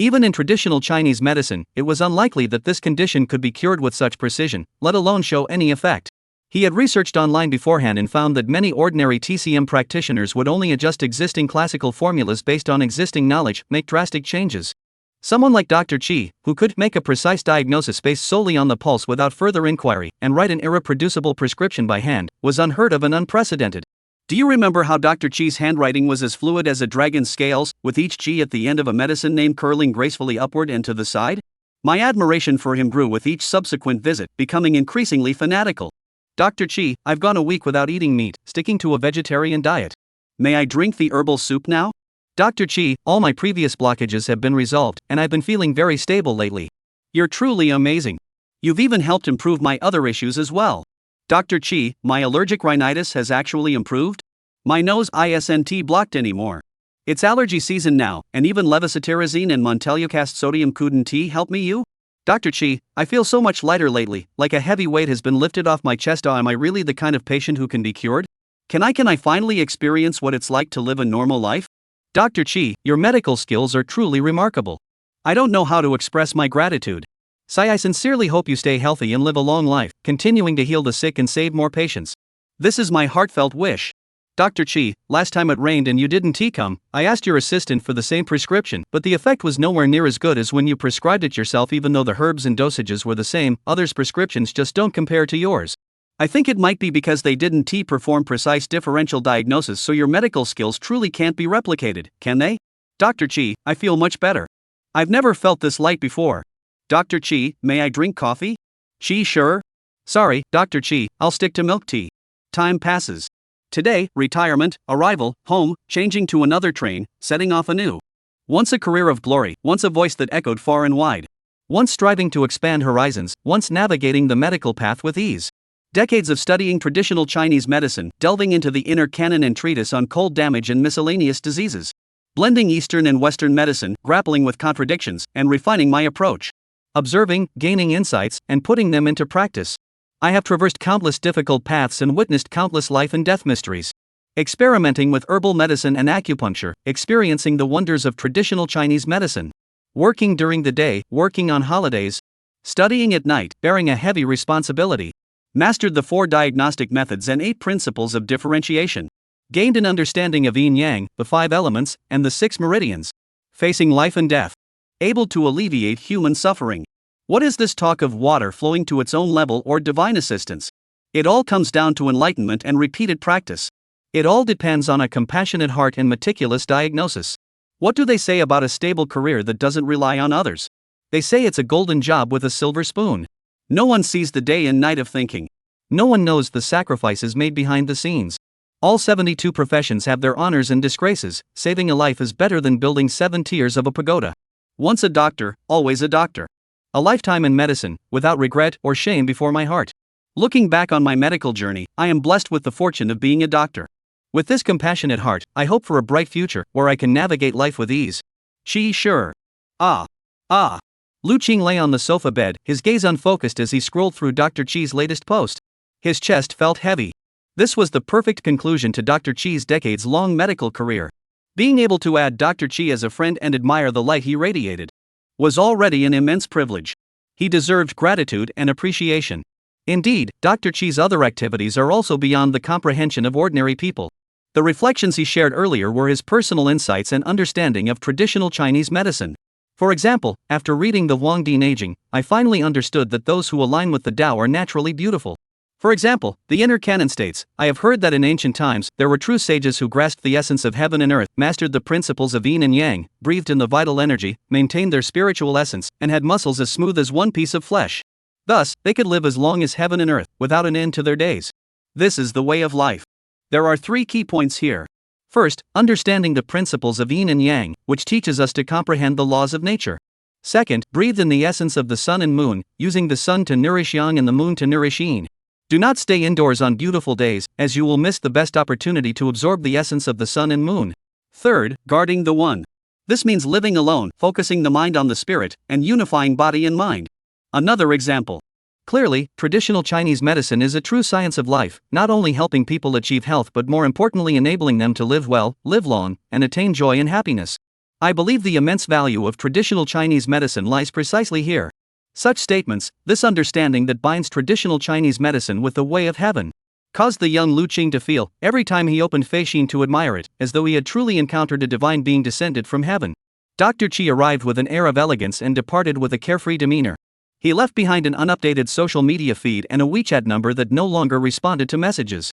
Even in traditional Chinese medicine, it was unlikely that this condition could be cured with such precision, let alone show any effect. He had researched online beforehand and found that many ordinary TCM practitioners would only adjust existing classical formulas based on existing knowledge, make drastic changes. Someone like Dr. Chi, who could make a precise diagnosis based solely on the pulse without further inquiry and write an irreproducible prescription by hand, was unheard of and unprecedented. Do you remember how Dr. Chi's handwriting was as fluid as a dragon's scales, with each Chi at the end of a medicine name curling gracefully upward and to the side? My admiration for him grew with each subsequent visit, becoming increasingly fanatical. Dr. Chi, I've gone a week without eating meat, sticking to a vegetarian diet. May I drink the herbal soup now? Dr. Chi, all my previous blockages have been resolved, and I've been feeling very stable lately. You're truly amazing. You've even helped improve my other issues as well. Dr. Chi, my allergic rhinitis has actually improved? My nose isn't blocked anymore. It's allergy season now, and even levocetirizine and montelukast sodium couldn't help me you? Dr. Chi, I feel so much lighter lately, like a heavy weight has been lifted off my chest. Am I really the kind of patient who can be cured? Can I finally experience what it's like to live a normal life? Dr. Chi, your medical skills are truly remarkable. I don't know how to express my gratitude. I sincerely hope you stay healthy and live a long life, continuing to heal the sick and save more patients. This is my heartfelt wish. Dr. Chi, last time it rained and you didn't come, I asked your assistant for the same prescription, but the effect was nowhere near as good as when you prescribed it yourself. Even though the herbs and dosages were the same, others' prescriptions just don't compare to yours. I think it might be because they didn't perform precise differential diagnosis, so your medical skills truly can't be replicated, can they? Dr. Chi, I feel much better. I've never felt this light before. Dr. Chi, may I drink coffee? Chi, sure. Sorry, Dr. Chi, I'll stick to milk tea. Time passes. Today, retirement, arrival, home, changing to another train, setting off anew. Once a career of glory, once a voice that echoed far and wide. Once striving to expand horizons, once navigating the medical path with ease. Decades of studying traditional Chinese medicine, delving into the inner canon and treatise on cold damage and miscellaneous diseases. Blending Eastern and Western medicine, grappling with contradictions, and refining my approach. Observing, gaining insights, and putting them into practice. I have traversed countless difficult paths and witnessed countless life and death mysteries. Experimenting with herbal medicine and acupuncture, experiencing the wonders of traditional Chinese medicine. Working during the day, working on holidays. Studying at night, bearing a heavy responsibility. Mastered the 4 diagnostic methods and 8 principles of differentiation. Gained an understanding of yin-yang, the 5 elements, and the 6 meridians. Facing life and death. Able to alleviate human suffering. What is this talk of water flowing to its own level or divine assistance? It all comes down to enlightenment and repeated practice. It all depends on a compassionate heart and meticulous diagnosis. What do they say about a stable career that doesn't rely on others? They say it's a golden job with a silver spoon. No one sees the day and night of thinking. No one knows the sacrifices made behind the scenes. All 72 professions have their honors and disgraces. Saving a life is better than building 7 tiers of a pagoda. Once a doctor, always a doctor. A lifetime in medicine, without regret or shame before my heart. Looking back on my medical journey, I am blessed with the fortune of being a doctor. With this compassionate heart, I hope for a bright future, where I can navigate life with ease. Chi, sure. Ah. Lu Qing lay on the sofa bed, his gaze unfocused as he scrolled through Dr. Chi's latest post. His chest felt heavy. This was the perfect conclusion to Dr. Chi's decades-long medical career. Being able to add Dr. Chi as a friend and admire the light he radiated was already an immense privilege. He deserved gratitude and appreciation. Indeed, Dr. Chi's other activities are also beyond the comprehension of ordinary people. The reflections he shared earlier were his personal insights and understanding of traditional Chinese medicine. For example, after reading the Wangdi Neijing, I finally understood that those who align with the Tao are naturally beautiful. For example, the inner canon states, I have heard that in ancient times, there were true sages who grasped the essence of heaven and earth, mastered the principles of yin and yang, breathed in the vital energy, maintained their spiritual essence, and had muscles as smooth as one piece of flesh. Thus, they could live as long as heaven and earth, without an end to their days. This is the way of life. There are 3 key points here. First, understanding the principles of yin and yang, which teaches us to comprehend the laws of nature. Second, breathe in the essence of the sun and moon, using the sun to nourish yang and the moon to nourish yin. Do not stay indoors on beautiful days, as you will miss the best opportunity to absorb the essence of the sun and moon. Third, guarding the one. This means living alone, focusing the mind on the spirit, and unifying body and mind. Another example. Clearly, traditional Chinese medicine is a true science of life, not only helping people achieve health but more importantly enabling them to live well, live long, and attain joy and happiness. I believe the immense value of traditional Chinese medicine lies precisely here. Such statements, this understanding that binds traditional Chinese medicine with the way of heaven, caused the young Lu Qing to feel, every time he opened Feishin to admire it, as though he had truly encountered a divine being descended from heaven. Dr. Qi arrived with an air of elegance and departed with a carefree demeanor. He left behind an unupdated social media feed and a WeChat number that no longer responded to messages.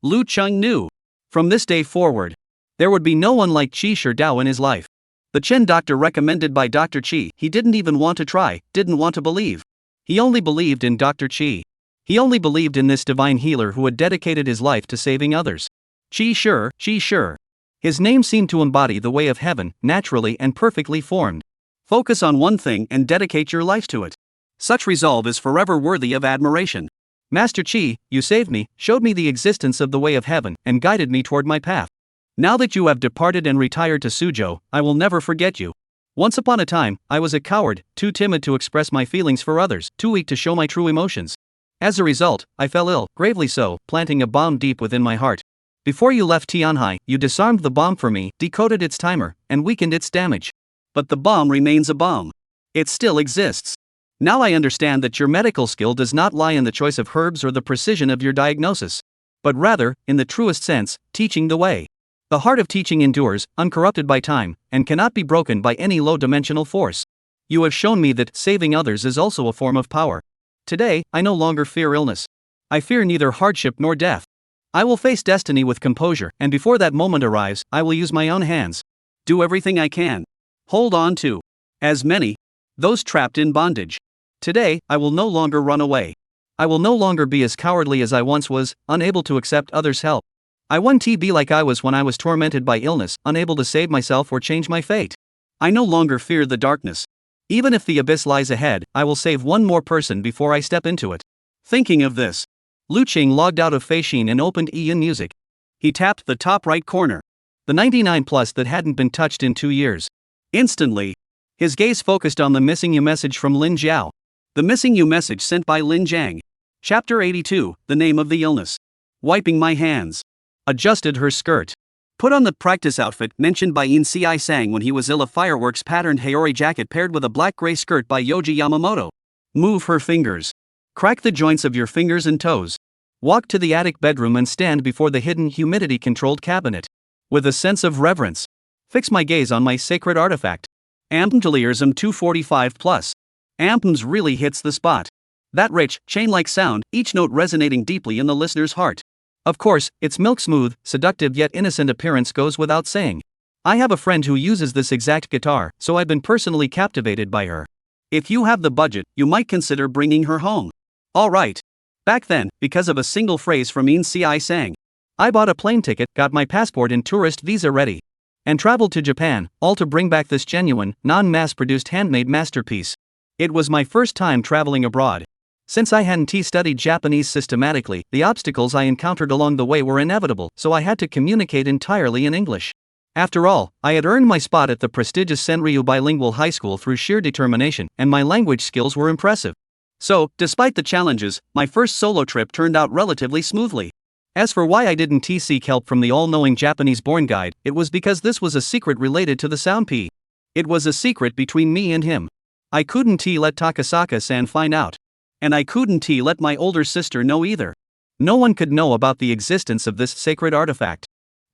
Lu Qing knew, from this day forward, there would be no one like Qi Shidao in his life. The Chen doctor recommended by Dr. Qi, he didn't even want to try, didn't want to believe. He only believed in Dr. Qi. He only believed in this divine healer who had dedicated his life to saving others. Qi Shi. His name seemed to embody the way of heaven, naturally and perfectly formed. Focus on one thing and dedicate your life to it. Such resolve is forever worthy of admiration. Master Qi, you saved me, showed me the existence of the way of heaven, and guided me toward my path. Now that you have departed and retired to Suzhou, I will never forget you. Once upon a time, I was a coward, too timid to express my feelings for others, too weak to show my true emotions. As a result, I fell ill, gravely so, planting a bomb deep within my heart. Before you left Tianhai, you disarmed the bomb for me, decoded its timer, and weakened its damage. But the bomb remains a bomb. It still exists. Now I understand that your medical skill does not lie in the choice of herbs or the precision of your diagnosis, but rather, in the truest sense, teaching the way. The heart of teaching endures, uncorrupted by time, and cannot be broken by any low-dimensional force. You have shown me that saving others is also a form of power. Today, I no longer fear illness. I fear neither hardship nor death. I will face destiny with composure, and before that moment arrives, I will use my own hands. Do everything I can. Hold on to, as many, those trapped in bondage. Today, I will no longer run away. I will no longer be as cowardly as I once was, unable to accept others' help. I want to be like I was when I was tormented by illness, unable to save myself or change my fate. I no longer fear the darkness. Even if the abyss lies ahead, I will save one more person before I step into it. Thinking of this, Lu Qing logged out of Feishin and opened Ian Music. He tapped the top right corner. The 99 plus that hadn't been touched in 2 years. Instantly, his gaze focused on the missing you message from Lin Jiao. The missing you message sent by Lin Jiang. Chapter 82, the name of the illness. Wiping my hands. Adjusted her skirt. Put on the practice outfit mentioned by Yin Ci Sang when he was ill, a fireworks patterned Haori jacket paired with a black-gray skirt by Yoji Yamamoto. Move her fingers. Crack the joints of your fingers and toes. Walk to the attic bedroom and stand before the hidden humidity-controlled cabinet. With a sense of reverence. Fix my gaze on my sacred artifact. Ampmjalirism 245 plus. Ampms really hits the spot. That rich, chain-like sound, each note resonating deeply in the listener's heart. Of course, its milk-smooth, seductive yet innocent appearance goes without saying. I have a friend who uses this exact guitar, so I've been personally captivated by her. If you have the budget, you might consider bringing her home. Alright. Back then, because of a single phrase from Yin Ci Sang, I bought a plane ticket, got my passport and tourist visa ready, and traveled to Japan, all to bring back this genuine, non-mass-produced handmade masterpiece. It was my first time traveling abroad. Since I hadn't studied Japanese systematically, the obstacles I encountered along the way were inevitable, so I had to communicate entirely in English. After all, I had earned my spot at the prestigious Senryu Bilingual High School through sheer determination, and my language skills were impressive. So, despite the challenges, my first solo trip turned out relatively smoothly. As for why I didn't seek help from the all-knowing Japanese-born guide, it was because this was a secret related to the sound P. It was a secret between me and him. I couldn't let Takasaka-san find out. And I couldn't let my older sister know either. No one could know about the existence of this sacred artifact.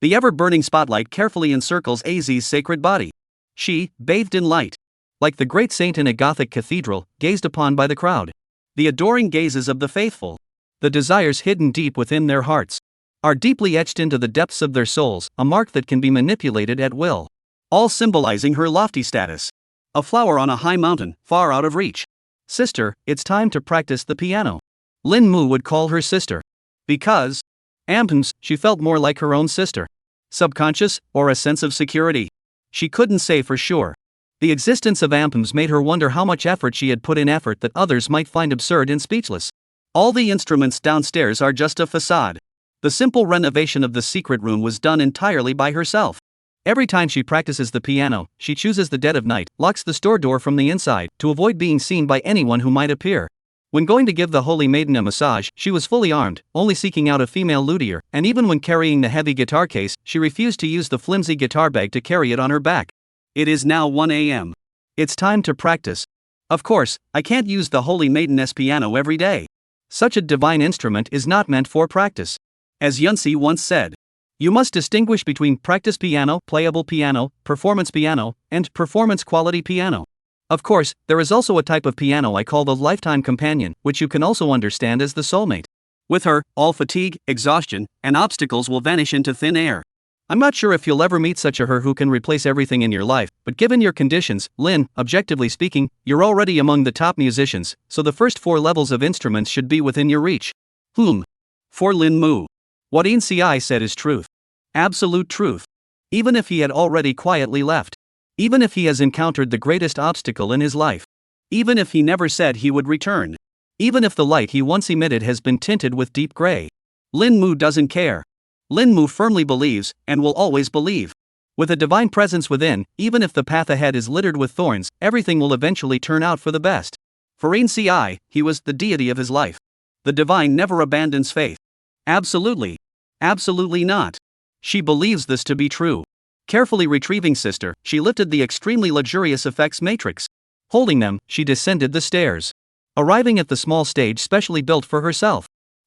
The ever-burning spotlight carefully encircles AZ's sacred body. She, bathed in light, like the great saint in a Gothic cathedral, gazed upon by the crowd. The adoring gazes of the faithful, the desires hidden deep within their hearts, are deeply etched into the depths of their souls, a mark that can be manipulated at will. All symbolizing her lofty status. A flower on a high mountain, far out of reach. Sister, it's time to practice the piano. Lin Mu would call her sister. Because, Ampens, she felt more like her own sister. Subconscious, or a sense of security? She couldn't say for sure. The existence of Ampens made her wonder how much effort she had put in, effort that others might find absurd and speechless. All the instruments downstairs are just a facade. The simple renovation of the secret room was done entirely by herself. Every time she practices the piano, she chooses the dead of night, locks the store door from the inside, to avoid being seen by anyone who might appear. When going to give the holy maiden a massage, she was fully armed, only seeking out a female luthier, and even when carrying the heavy guitar case, she refused to use the flimsy guitar bag to carry it on her back. It is now 1 a.m. It's time to practice. Of course, I can't use the Holy Maiden's piano every day. Such a divine instrument is not meant for practice. As Yunsi once said, you must distinguish between practice piano, playable piano, performance piano, and performance quality piano. Of course, there is also a type of piano I call the lifetime companion, which you can also understand as the soulmate. With her, all fatigue, exhaustion, and obstacles will vanish into thin air. I'm not sure if you'll ever meet such a her who can replace everything in your life, but given your conditions, Lin, objectively speaking, you're already among the top musicians, so the first 4 levels of instruments should be within your reach. For Lin Mu. What In Si said is truth. Absolute truth. Even if he had already quietly left. Even if he has encountered the greatest obstacle in his life. Even if he never said he would return. Even if the light he once emitted has been tinted with deep gray. Lin Mu doesn't care. Lin Mu firmly believes, and will always believe. With a divine presence within, even if the path ahead is littered with thorns, everything will eventually turn out for the best. For In Si, he was the deity of his life. The divine never abandons faith. Absolutely. Absolutely not. She believes this to be true. Carefully retrieving sister, she lifted the extremely luxurious effects matrix. Holding them, she descended the stairs. Arriving at the small stage specially built for herself.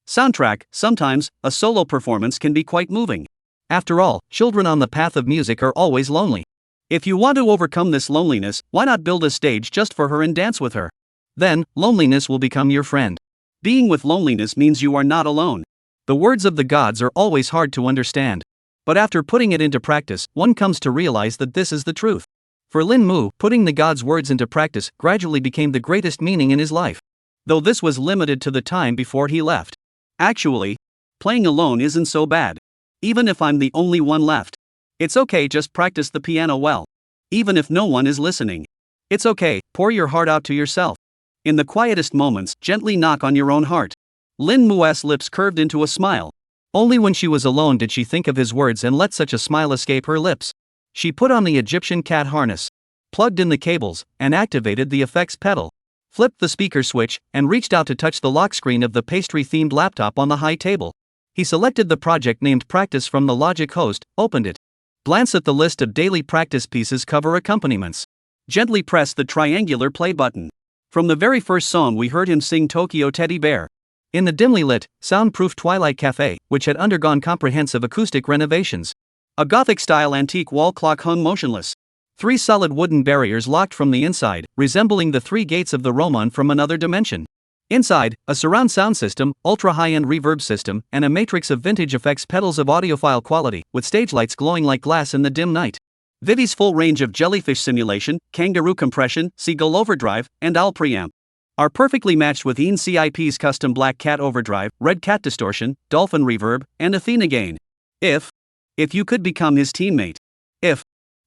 Soundtrack. Sometimes, a solo performance can be quite moving. After all, children on the path of music are always lonely. If you want to overcome this loneliness, why not build a stage just for her and dance with her? Then, loneliness will become your friend. Being with loneliness means you are not alone. The words of the gods are always hard to understand. But after putting it into practice, one comes to realize that this is the truth. For Lin Mu, putting the gods' words into practice gradually became the greatest meaning in his life. Though this was limited to the time before he left. Actually, playing alone isn't so bad. Even if I'm the only one left. It's okay, just practice the piano well. Even if no one is listening. It's okay, pour your heart out to yourself. In the quietest moments, gently knock on your own heart. Lin Mu's lips curved into a smile. Only when she was alone did she think of his words and let such a smile escape her lips. She put on the Egyptian cat harness, plugged in the cables, and activated the effects pedal. Flipped the speaker switch, and reached out to touch the lock screen of the pastry-themed laptop on the high table. He selected the project named Practice from the Logic host, opened it. Glanced at the list of daily practice pieces cover accompaniments. Gently pressed the triangular play button. From the very first song we heard him sing Tokyo Teddy Bear. In the dimly lit, soundproof Twilight Cafe, which had undergone comprehensive acoustic renovations. A Gothic-style antique wall clock hung motionless. 3 solid wooden barriers locked from the inside, resembling the 3 gates of the Roman from another dimension. Inside, a surround sound system, ultra-high-end reverb system, and a matrix of vintage effects pedals of audiophile quality, with stage lights glowing like glass in the dim night. Vivi's full range of jellyfish simulation, kangaroo compression, seagull overdrive, and owl preamp are perfectly matched with In Cip's custom black cat overdrive, red cat distortion, dolphin reverb, and Athena gain. If you could become his teammate.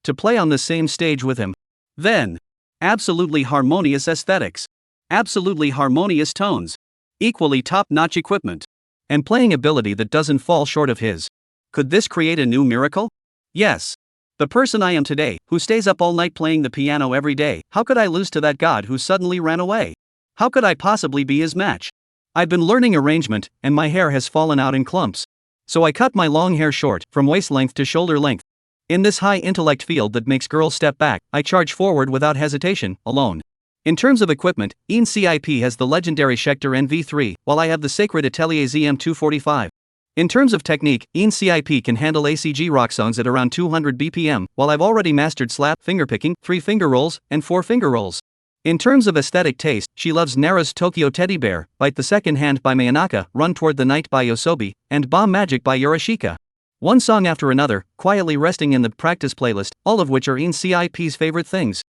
To play on the same stage with him. Then, absolutely harmonious aesthetics. Absolutely harmonious tones. Equally top-notch equipment. And playing ability that doesn't fall short of his. Could this create a new miracle? Yes. The person I am today, who stays up all night playing the piano every day, how could I lose to that god who suddenly ran away? How could I possibly be his match? I've been learning arrangement, and my hair has fallen out in clumps. So I cut my long hair short, from waist length to shoulder length. In this high-intellect field that makes girls step back, I charge forward without hesitation, alone. In terms of equipment, In Cip has the legendary Schecter NV3, while I have the sacred Atelier ZM245. In terms of technique, In Cip can handle ACG rock songs at around 200 BPM, while I've already mastered slap, fingerpicking, 3-finger rolls, and 4-finger rolls. In terms of aesthetic taste, she loves Nara's Tokyo Teddy Bear, Bite the Second Hand by Mayanaka, Run Toward the Night by Yosobi, and Bomb Magic by Yorishika. One song after another, quietly resting in the practice playlist, all of which are In Cip's favorite things.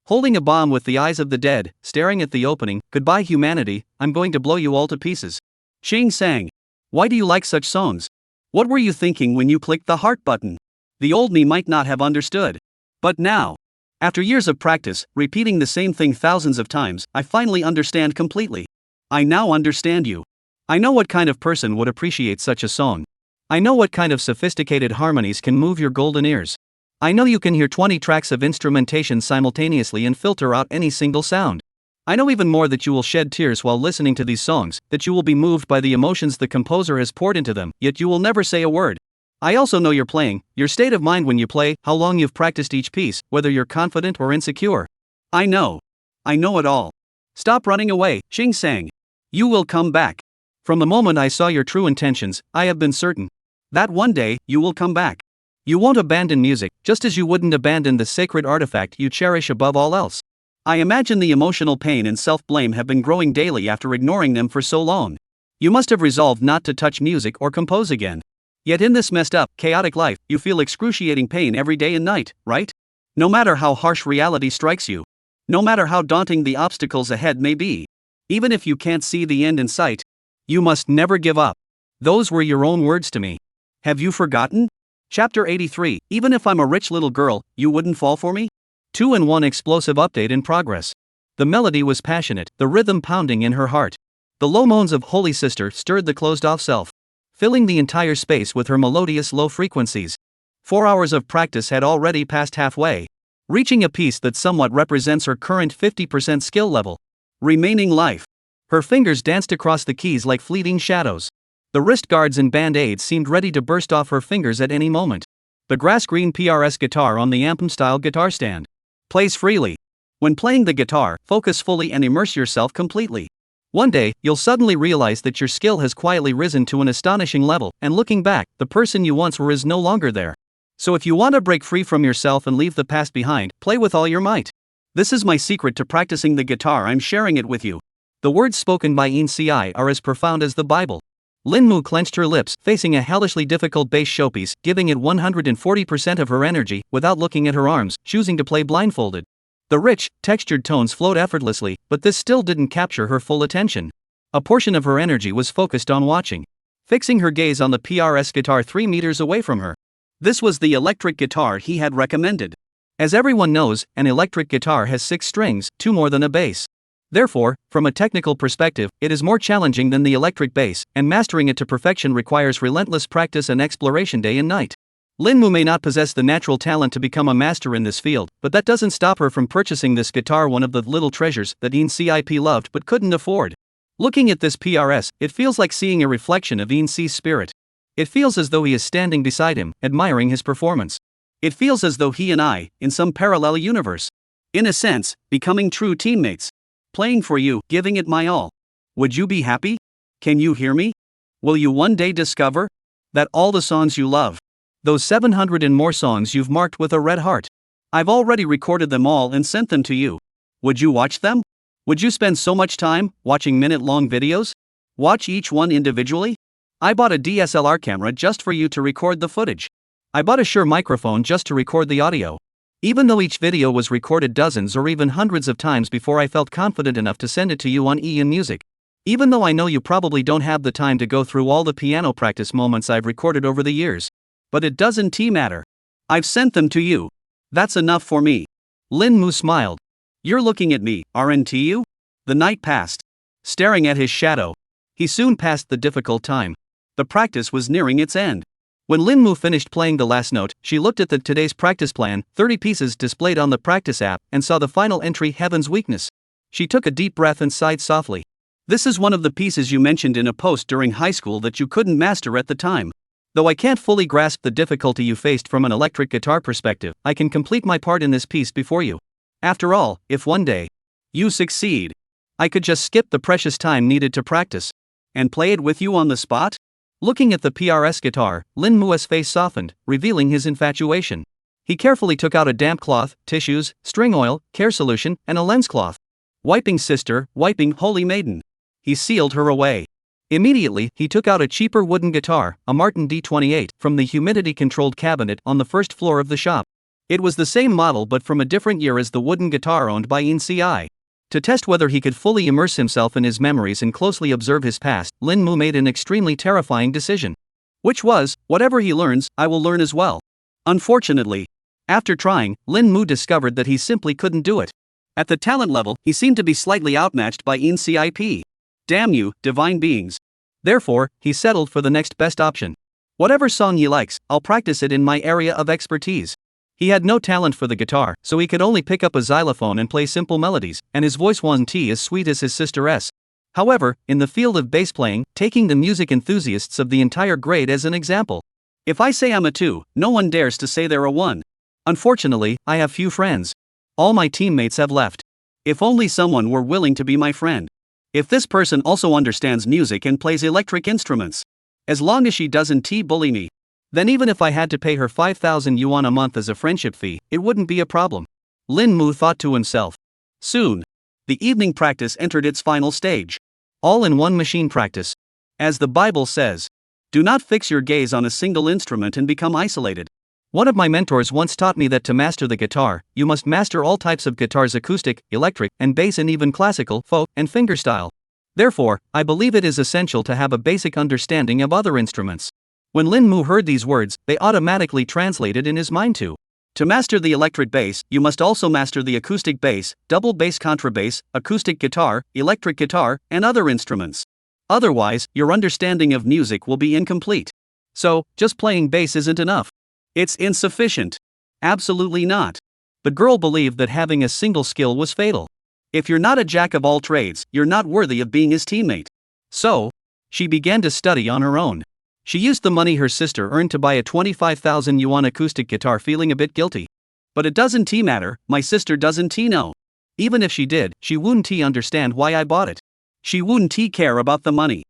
Holding a bomb with the eyes of the dead, staring at the opening, Goodbye Humanity, I'm going to blow you all to pieces. Ching sang. Why do you like such songs? What were you thinking when you clicked the heart button? The old me might not have understood. But now, after years of practice, repeating the same thing thousands of times, I finally understand completely. I now understand you. I know what kind of person would appreciate such a song. I know what kind of sophisticated harmonies can move your golden ears. I know you can hear 20 tracks of instrumentation simultaneously and filter out any single sound. I know even more that you will shed tears while listening to these songs, that you will be moved by the emotions the composer has poured into them, yet you will never say a word. I also know your playing, your state of mind when you play, how long you've practiced each piece, whether you're confident or insecure. I know it all. Stop running away, Xing sang. You will come back. From the moment I saw your true intentions, I have been certain that one day, you will come back. You won't abandon music, just as you wouldn't abandon the sacred artifact you cherish above all else. I imagine the emotional pain and self-blame have been growing daily after ignoring them for so long. You must have resolved not to touch music or compose again. Yet in this messed up, chaotic life, you feel excruciating pain every day and night, right? No matter how harsh reality strikes you. No matter how daunting the obstacles ahead may be. Even if you can't see the end in sight, you must never give up. Those were your own words to me. Have you forgotten? Chapter 83, even if I'm a rich little girl, you wouldn't fall for me? 2-in-1 explosive update in progress. The melody was passionate, the rhythm pounding in her heart. The low moans of Holy Sister stirred the closed-off self, filling the entire space with her melodious low frequencies. 4 hours of practice had already passed halfway, reaching a piece that somewhat represents her current 50% skill level. Remaining life. Her fingers danced across the keys like fleeting shadows. The wrist guards and band-aids seemed ready to burst off her fingers at any moment. The grass-green PRS guitar on the Ampum-style guitar stand plays freely. When playing the guitar, focus fully and immerse yourself completely. One day, you'll suddenly realize that your skill has quietly risen to an astonishing level, and looking back, the person you once were is no longer there. So if you want to break free from yourself and leave the past behind, play with all your might. This is my secret to practicing the guitar. I'm sharing it with you. The words spoken by Inci are as profound as the Bible. Linmu clenched her lips, facing a hellishly difficult bass showpiece, giving it 140% of her energy, without looking at her arms, choosing to play blindfolded. The rich, textured tones flowed effortlessly, but this still didn't capture her full attention. A portion of her energy was focused on watching, fixing her gaze on the PRS guitar 3 meters away from her. This was the electric guitar he had recommended. As everyone knows, an electric guitar has 6 strings, 2 more than a bass. Therefore, from a technical perspective, it is more challenging than the electric bass, and mastering it to perfection requires relentless practice and exploration day and night. Linmu may not possess the natural talent to become a master in this field, but that doesn't stop her from purchasing this guitar, one of the little treasures that Cip loved but couldn't afford. Looking at this PRS, it feels like seeing a reflection of Ci's spirit. It feels as though he is standing beside him, admiring his performance. It feels as though he and I, in some parallel universe, in a sense, becoming true teammates. Playing for you, giving it my all. Would you be happy? Can you hear me? Will you one day discover that all the songs you love, those 700 and more songs you've marked with a red heart, I've already recorded them all and sent them to you. Would you watch them? Would you spend so much time watching minute-long videos? Watch each one individually? I bought a DSLR camera just for you to record the footage. I bought a Shure microphone just to record the audio. Even though each video was recorded dozens or even hundreds of times before I felt confident enough to send it to you on Music. Even though I know you probably don't have the time to go through all the piano practice moments I've recorded over the years. But it doesn't matter. I've sent them to you. That's enough for me. Linmu smiled. You're looking at me, aren't you? The night passed. Staring at his shadow. He soon passed the difficult time. The practice was nearing its end. When Linmu finished playing the last note, she looked at today's practice plan, 30 pieces displayed on the practice app, and saw the final entry, Heaven's Weakness. She took a deep breath and sighed softly. This is one of the pieces you mentioned in a post during high school that you couldn't master at the time. Though I can't fully grasp the difficulty you faced from an electric guitar perspective, I can complete my part in this piece before you. After all, if one day you succeed, I could just skip the precious time needed to practice and play it with you on the spot? Looking at the PRS guitar, Linmu's face softened, revealing his infatuation. He carefully took out a damp cloth, tissues, string oil, care solution, and a lens cloth. Wiping sister, wiping holy maiden. He sealed her away. Immediately, he took out a cheaper wooden guitar, a Martin D28, from the humidity-controlled cabinet on the first floor of the shop. It was the same model but from a different year as the wooden guitar owned by Inci. To test whether he could fully immerse himself in his memories and closely observe his past, Linmu made an extremely terrifying decision. Which was, whatever he learns, I will learn as well. Unfortunately, after trying, Linmu discovered that he simply couldn't do it. At the talent level, he seemed to be slightly outmatched by Incip. Damn you, divine beings. Therefore, he settled for the next best option. Whatever song he likes, I'll practice it in my area of expertise. He had no talent for the guitar, so he could only pick up a xylophone and play simple melodies, and his voice wasn't as sweet as his sister's. However, in the field of bass playing, taking the music enthusiasts of the entire grade as an example, If I say I'm a 2, no one dares to say they're a 1. Unfortunately, I have few friends. All my teammates have left. If only someone were willing to be my friend. If this person also understands music and plays electric instruments. As long as she doesn't bully me. Then even if I had to pay her 5,000 yuan a month as a friendship fee, it wouldn't be a problem. Lin Mu thought to himself. Soon, the evening practice entered its final stage. All in one machine practice. As the Bible says, do not fix your gaze on a single instrument and become isolated. One of my mentors once taught me that to master the guitar, you must master all types of guitars: acoustic, electric, and bass, and even classical, folk, and fingerstyle. Therefore, I believe it is essential to have a basic understanding of other instruments. When Lin Mu heard these words, they automatically translated in his mind to master the electric bass, you must also master the acoustic bass, double bass, contrabass, acoustic guitar, electric guitar, and other instruments. Otherwise, your understanding of music will be incomplete. So, just playing bass isn't enough. It's insufficient. Absolutely not. The girl believed that having a single skill was fatal. If you're not a jack of all trades, you're not worthy of being his teammate. So, she began to study on her own. She used the money her sister earned to buy a 25,000 yuan acoustic guitar, feeling a bit guilty. But it doesn't matter, my sister doesn't know. Even if she did, she wouldn't understand why I bought it. She wouldn't care about the money.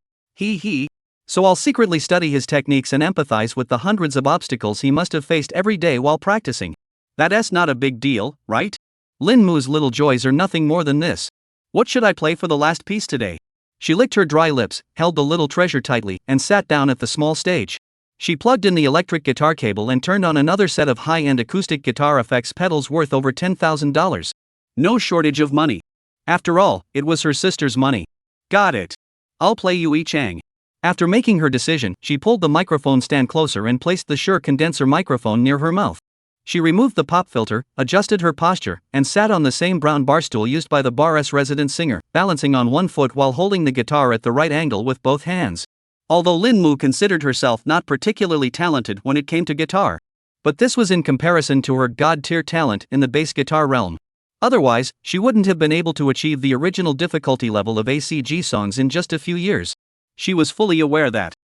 So I'll secretly study his techniques and empathize with the hundreds of obstacles he must have faced every day while practicing. That's not a big deal, right? Lin Mu's little joys are nothing more than this. What should I play for the last piece today? She licked her dry lips, held the little treasure tightly, and sat down at the small stage. She plugged in the electric guitar cable and turned on another set of high-end acoustic guitar effects pedals worth over $10,000. No shortage of money. After all, it was her sister's money. Got it. I'll play you Chang. After making her decision, she pulled the microphone stand closer and placed the Shure condenser microphone near her mouth. She removed the pop filter, adjusted her posture, and sat on the same brown bar stool used by the bar's resident singer, balancing on one foot while holding the guitar at the right angle with both hands. Although Lin Mu considered herself not particularly talented when it came to guitar. But this was in comparison to her god-tier talent in the bass guitar realm. Otherwise, she wouldn't have been able to achieve the original difficulty level of ACG songs in just a few years. She was fully aware that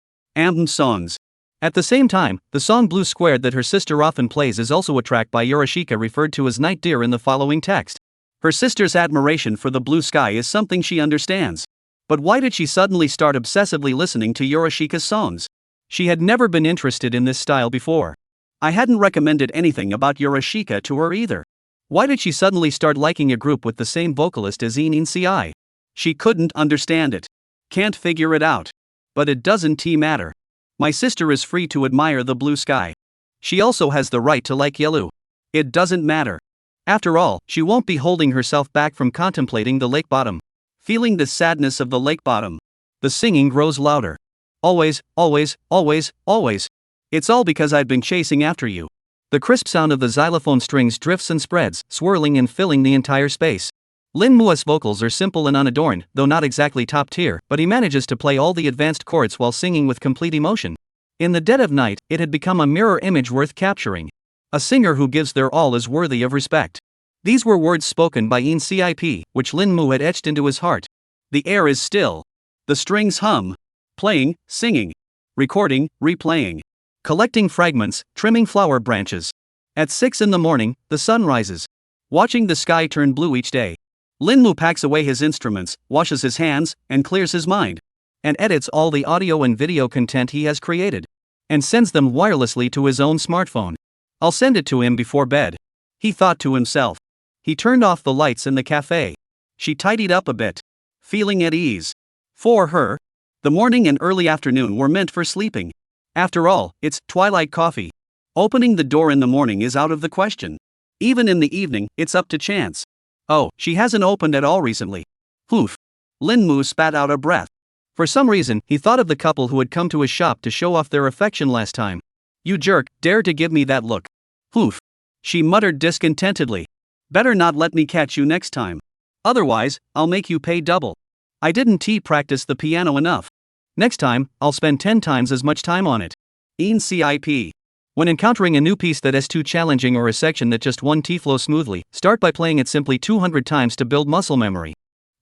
songs. At the same time, the song Blue Squared that her sister often plays is also a track by Yorushika referred to as Night Deer in the following text. Her sister's admiration for the blue sky is something she understands. But why did she suddenly start obsessively listening to Yorushika's songs? She had never been interested in this style before. I hadn't recommended anything about Yorushika to her either. Why did she suddenly start liking a group with the same vocalist as NCI? She couldn't understand it. Can't figure it out. But it doesn't matter. My sister is free to admire the blue sky. She also has the right to like yellow. It doesn't matter. After all, she won't be holding herself back from contemplating the lake bottom. Feeling the sadness of the lake bottom. The singing grows louder. Always, always, always, always. It's all because I've been chasing after you. The crisp sound of the xylophone strings drifts and spreads, swirling and filling the entire space. Lin Mu's vocals are simple and unadorned, though not exactly top tier, but he manages to play all the advanced chords while singing with complete emotion. In the dead of night, it had become a mirror image worth capturing. A singer who gives their all is worthy of respect. These were words spoken by NCIP, which Lin Mu had etched into his heart. The air is still. The strings hum. Playing, singing. Recording, replaying. Collecting fragments, trimming flower branches. At 6 in the morning, the sun rises. Watching the sky turn blue each day. Lin Mu packs away his instruments, washes his hands, and clears his mind. And edits all the audio and video content he has created. And sends them wirelessly to his own smartphone. I'll send it to him before bed. He thought to himself. He turned off the lights in the cafe. She tidied up a bit. Feeling at ease. For her, the morning and early afternoon were meant for sleeping. After all, it's twilight coffee. Opening the door in the morning is out of the question. Even in the evening, it's up to chance. Oh, she hasn't opened at all recently. Poof. Lin Mu spat out a breath. For some reason, he thought of the couple who had come to his shop to show off their affection last time. You jerk, dare to give me that look. Poof. She muttered discontentedly. Better not let me catch you next time. Otherwise, I'll make you pay double. I didn't practice the piano enough. Next time, I'll spend 10 times as much time on it. NCIP. When encountering a new piece that is too challenging or a section that just one flow smoothly, start by playing it simply 200 times to build muscle memory.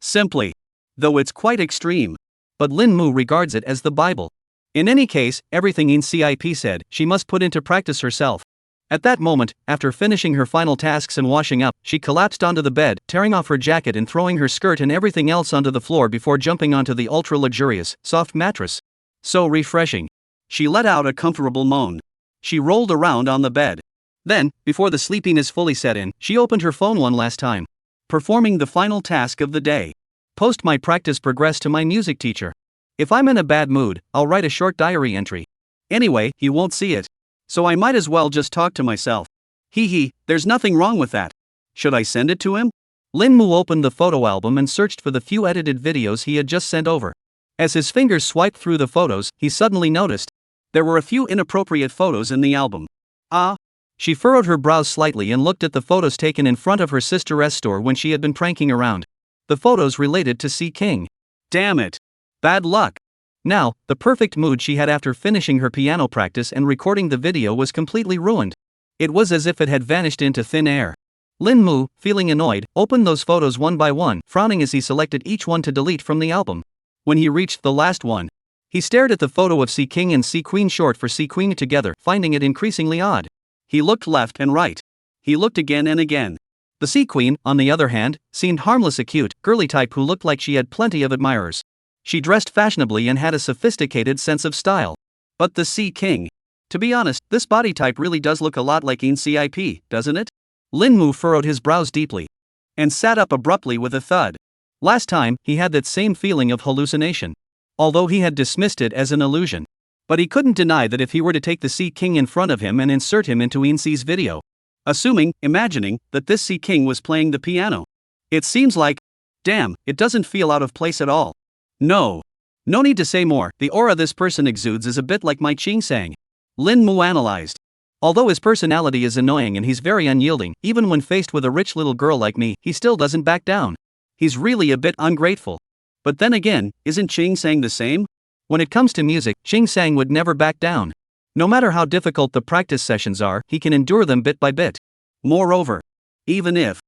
Simply. Though it's quite extreme. But Lin Mu regards it as the Bible. In any case, everything in CIP said, she must put into practice herself. At that moment, after finishing her final tasks and washing up, she collapsed onto the bed, tearing off her jacket and throwing her skirt and everything else onto the floor before jumping onto the ultra-luxurious, soft mattress. So refreshing. She let out a comfortable moan. She rolled around on the bed. Then, before the sleepiness fully set in, she opened her phone one last time. Performing the final task of the day. Post my practice progress to my music teacher. If I'm in a bad mood, I'll write a short diary entry. Anyway, he won't see it. So I might as well just talk to myself. Hee, there's nothing wrong with that. Should I send it to him? Linmu opened the photo album and searched for the few edited videos he had just sent over. As his fingers swiped through the photos, he suddenly noticed there were a few inappropriate photos in the album. She furrowed her brows slightly and looked at the photos taken in front of her sister's store when she had been pranking around. The photos related to C. King. Damn it. Bad luck. Now, the perfect mood she had after finishing her piano practice and recording the video was completely ruined. It was as if it had vanished into thin air. Linmu, feeling annoyed, opened those photos one by one, frowning as he selected each one to delete from the album. When he reached the last one, he stared at the photo of C. King and C. Queen, short for C. Queen, together, finding it increasingly odd. He looked left and right. He looked again and again. The C. Queen, on the other hand, seemed harmless, a cute, girly type who looked like she had plenty of admirers. She dressed fashionably and had a sophisticated sense of style. But the C. King. To be honest, this body type really does look a lot like in CIP, doesn't it? Linmu furrowed his brows deeply. And sat up abruptly with a thud. Last time, he had that same feeling of hallucination. Although he had dismissed it as an illusion. But he couldn't deny that if he were to take the C. King in front of him and insert him into INC's video. Imagining, that this C. King was playing the piano. It seems like, damn, it doesn't feel out of place at all. No need to say more, the aura this person exudes is a bit like my Ching Sang. Linmu analyzed. Although his personality is annoying and he's very unyielding, even when faced with a rich little girl like me, he still doesn't back down. He's really a bit ungrateful. But then again, isn't Ching Sang the same? When it comes to music, Ching Sang would never back down. No matter how difficult the practice sessions are, he can endure them bit by bit. Moreover, even if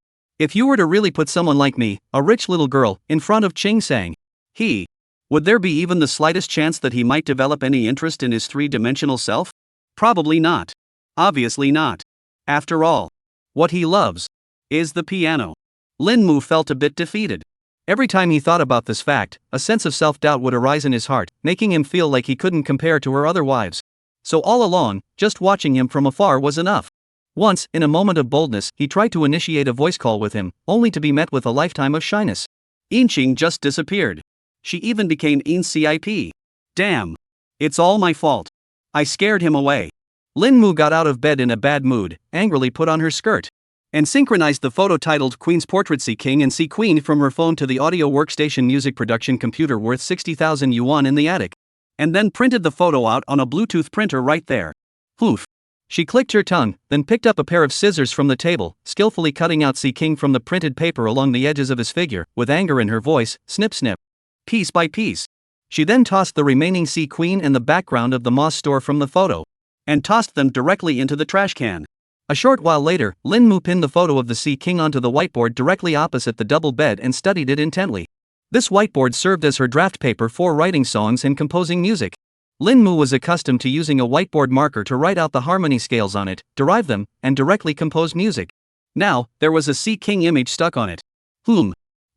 you were to really put someone like me, a rich little girl, in front of Ching Sang, would there be even the slightest chance that he might develop any interest in his three-dimensional self? Probably not. Obviously not. After all, what he loves is the piano. Linmu felt a bit defeated. Every time he thought about this fact, a sense of self-doubt would arise in his heart, making him feel like he couldn't compare to her other wives. So all along, just watching him from afar was enough. Once, in a moment of boldness, he tried to initiate a voice call with him, only to be met with a lifetime of shyness. Inching just disappeared. She even became in CIP. Damn. It's all my fault. I scared him away. Linmu got out of bed in a bad mood, angrily put on her skirt, and synchronized the photo titled Queen's Portrait C. King and C. Queen from her phone to the audio workstation music production computer worth 60,000 yuan in the attic. And then printed the photo out on a Bluetooth printer right there. Oof. She clicked her tongue, then picked up a pair of scissors from the table, skillfully cutting out C. King from the printed paper along the edges of his figure, with anger in her voice, snip snip. Piece by piece. She then tossed the remaining C. Queen and the background of the moss store from the photo. And tossed them directly into the trash can. A short while later, Linmu pinned the photo of the C. King onto the whiteboard directly opposite the double bed and studied it intently. This whiteboard served as her draft paper for writing songs and composing music. Linmu was accustomed to using a whiteboard marker to write out the harmony scales on it, derive them, and directly compose music. Now, there was a C. King image stuck on it.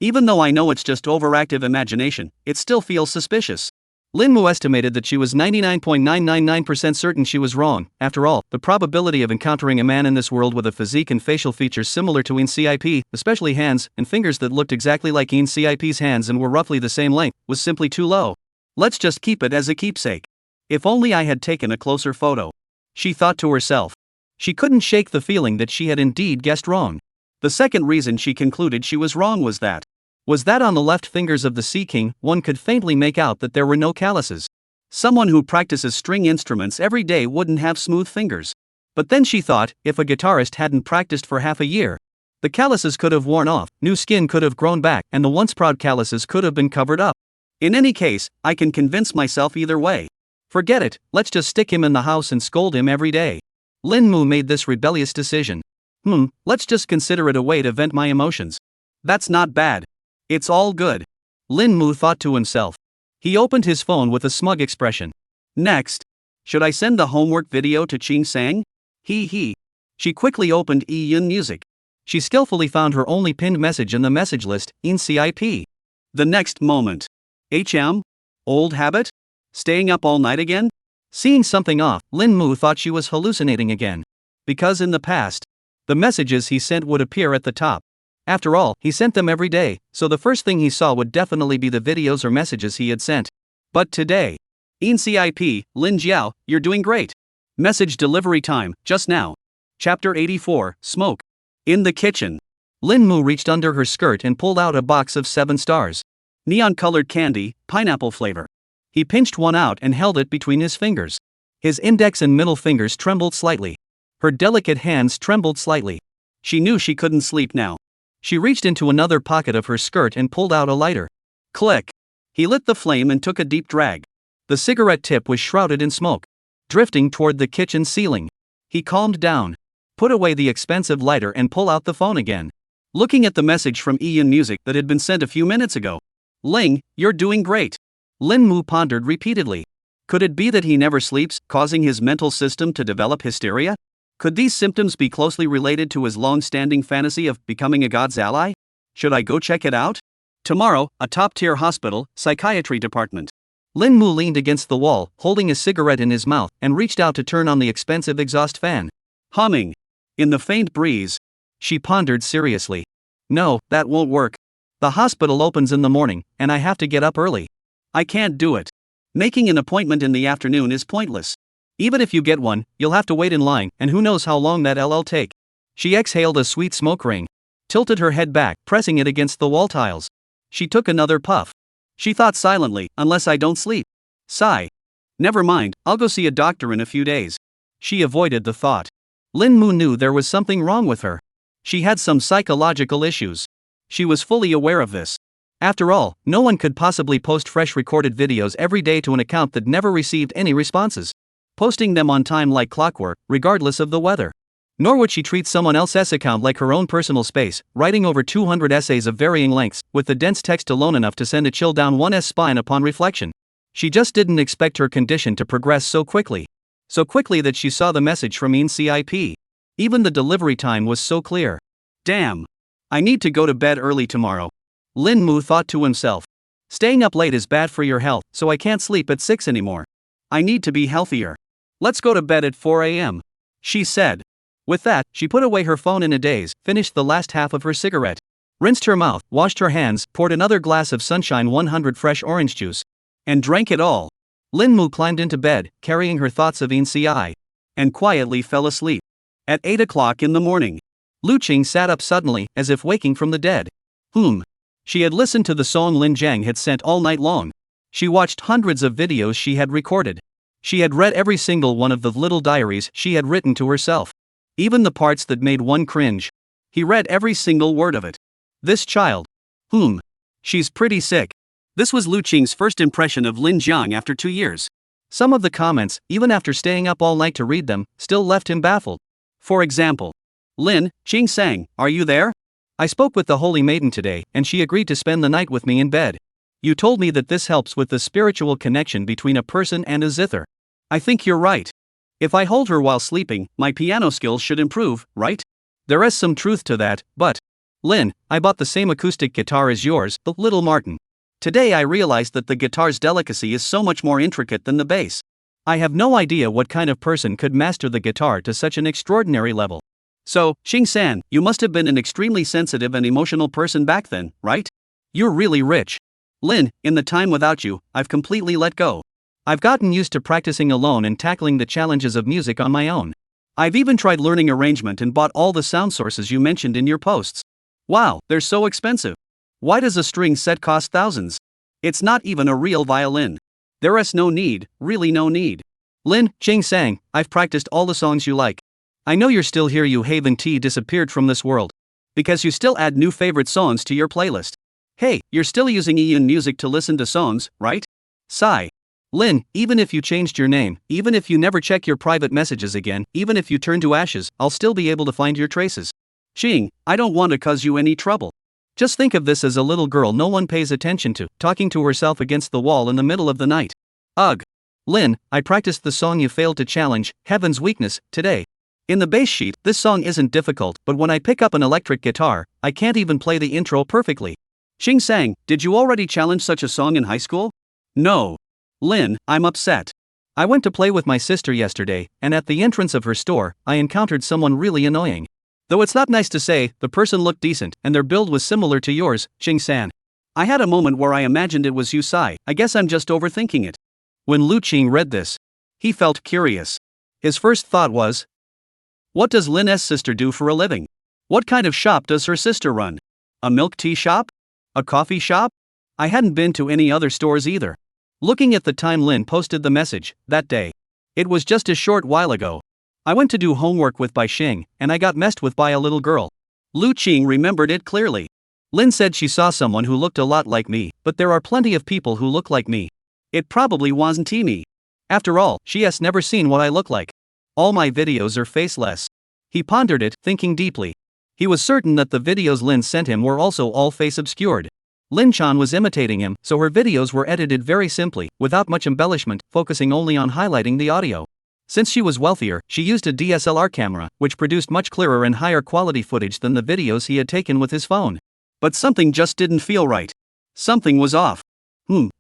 Even though I know it's just overactive imagination, it still feels suspicious. Linmu estimated that she was 99.999% certain she was wrong. After all, the probability of encountering a man in this world with a physique and facial features similar to in CIP, especially hands and fingers that looked exactly like in CIP's hands and were roughly the same length, was simply too low. Let's just keep it as a keepsake. If only I had taken a closer photo. She thought to herself. She couldn't shake the feeling that she had indeed guessed wrong. The second reason she concluded she was wrong was that on the left fingers of the C. King, one could faintly make out that there were no calluses. Someone who practices string instruments every day wouldn't have smooth fingers. But then she thought, if a guitarist hadn't practiced for half a year, the calluses could have worn off, new skin could have grown back, and the once proud calluses could have been covered up. In any case, I can convince myself either way. Forget it, let's just stick him in the house and scold him every day. Linmu made this rebellious decision. Let's just consider it a way to vent my emotions. That's not bad. It's all good. Linmu thought to himself. He opened his phone with a smug expression. Next. Should I send the homework video to Ching Sang? He. She quickly opened Yun Music. She skillfully found her only pinned message in the message list, in CIP. The next moment. Old habit? Staying up all night again? Seeing something off, Lin Mu thought she was hallucinating again. Because in the past, the messages he sent would appear at the top. After all, he sent them every day, so the first thing he saw would definitely be the videos or messages he had sent. But today, in CIP, Lin Jiao, you're doing great. Message delivery time, just now. Chapter 84, Smoke. In the kitchen. Lin Mu reached under her skirt and pulled out a box of 7 stars. Neon-colored candy, pineapple flavor. He pinched one out and held it between his fingers. His index and middle fingers trembled slightly. Her delicate hands trembled slightly. She knew she couldn't sleep now. She reached into another pocket of her skirt and pulled out a lighter. Click. He lit the flame and took a deep drag. The cigarette tip was shrouded in smoke, drifting toward the kitchen ceiling. He calmed down, put away the expensive lighter and pulled out the phone again. Looking at the message from Yun Music that had been sent a few minutes ago. Ling, you're doing great. Lin Mu pondered repeatedly. Could it be that he never sleeps, causing his mental system to develop hysteria? Could these symptoms be closely related to his long-standing fantasy of becoming a god's ally? Should I go check it out? Tomorrow, a top-tier hospital, psychiatry department. Lin Mu leaned against the wall, holding a cigarette in his mouth, and reached out to turn on the expensive exhaust fan. Humming. In the faint breeze. She pondered seriously. No, that won't work. The hospital opens in the morning, and I have to get up early. I can't do it. Making an appointment in the afternoon is pointless. Even if you get one, you'll have to wait in line, and who knows how long that'll take. She exhaled a sweet smoke ring, tilted her head back, pressing it against the wall tiles. She took another puff. She thought silently, unless I don't sleep. Sigh. Never mind, I'll go see a doctor in a few days. She avoided the thought. Lin Mu knew there was something wrong with her. She had some psychological issues. She was fully aware of this. After all, no one could possibly post fresh recorded videos every day to an account that never received any responses, posting them on time like clockwork, regardless of the weather. Nor would she treat someone else's account like her own personal space, writing over 200 essays of varying lengths, with the dense text alone enough to send a chill down one's spine upon reflection. She just didn't expect her condition to progress so quickly. So quickly that she saw the message from CIP. Even the delivery time was so clear. Damn. I need to go to bed early tomorrow. Lin Mu thought to himself. Staying up late is bad for your health, so I can't sleep at 6 anymore. I need to be healthier. Let's go to bed at 4 a.m., she said. With that, she put away her phone in a daze, finished the last half of her cigarette, rinsed her mouth, washed her hands, poured another glass of Sunshine 100 fresh orange juice, and drank it all. Lin Mu climbed into bed, carrying her thoughts of NCI, and quietly fell asleep. At 8 o'clock in the morning, Lu Qing sat up suddenly, as if waking from the dead. She had listened to the song Lin Jiang had sent all night long. She watched hundreds of videos she had recorded. She had read every single one of the little diaries she had written to herself. Even the parts that made one cringe. He read every single word of it. This child. She's pretty sick. This was Lu Qing's first impression of Lin Jiang after 2 years. Some of the comments, even after staying up all night to read them, still left him baffled. For example, Lin, Ching Sang, are you there? I spoke with the Holy Maiden today, and she agreed to spend the night with me in bed. You told me that this helps with the spiritual connection between a person and a zither. I think you're right. If I hold her while sleeping, my piano skills should improve, right? There is some truth to that, but... Lin, I bought the same acoustic guitar as yours, the Little Martin. Today I realized that the guitar's delicacy is so much more intricate than the bass. I have no idea what kind of person could master the guitar to such an extraordinary level. So, Ching San, you must have been an extremely sensitive and emotional person back then, right? You're really rich. Lin, in the time without you, I've completely let go. I've gotten used to practicing alone and tackling the challenges of music on my own. I've even tried learning arrangement and bought all the sound sources you mentioned in your posts. Wow, they're so expensive. Why does a string set cost thousands? It's not even a real violin. There is no need, really no need. Lin, Ching Sang, I've practiced all the songs you like. I know you're still here. You haven't disappeared from this world. Because you still add new favorite songs to your playlist. Hey, you're still using Yun Music to listen to songs, right? Sigh. Lin, even if you changed your name, even if you never check your private messages again, even if you turn to ashes, I'll still be able to find your traces. Ching, I don't want to cause you any trouble. Just think of this as a little girl no one pays attention to, talking to herself against the wall in the middle of the night. Ugh. Lin, I practiced the song you failed to challenge, Heaven's Weakness, today. In the bass sheet, this song isn't difficult, but when I pick up an electric guitar, I can't even play the intro perfectly. Xing sang, did you already challenge such a song in high school? No. Lin, I'm upset. I went to play with my sister yesterday, and at the entrance of her store, I encountered someone really annoying. Though it's not nice to say, the person looked decent, and their build was similar to yours, Xing-san. I had a moment where I imagined it was you, Sai. I guess I'm just overthinking it. When Lu Qing read this, he felt curious. His first thought was, what does Lin's sister do for a living? What kind of shop does her sister run? A milk tea shop? A coffee shop? I hadn't been to any other stores either. Looking at the time Lin posted the message, that day. It was just a short while ago. I went to do homework with Bai Xing, and I got messed with by a little girl. Lu Qing remembered it clearly. Lin said she saw someone who looked a lot like me, but there are plenty of people who look like me. It probably wasn't me. After all, she has never seen what I look like. All my videos are faceless. He pondered it, thinking deeply. He was certain that the videos Lin sent him were also all face obscured. Lin Chan was imitating him, so her videos were edited very simply, without much embellishment, focusing only on highlighting the audio. Since she was wealthier, she used a DSLR camera, which produced much clearer and higher quality footage than the videos he had taken with his phone. But something just didn't feel right. Something was off.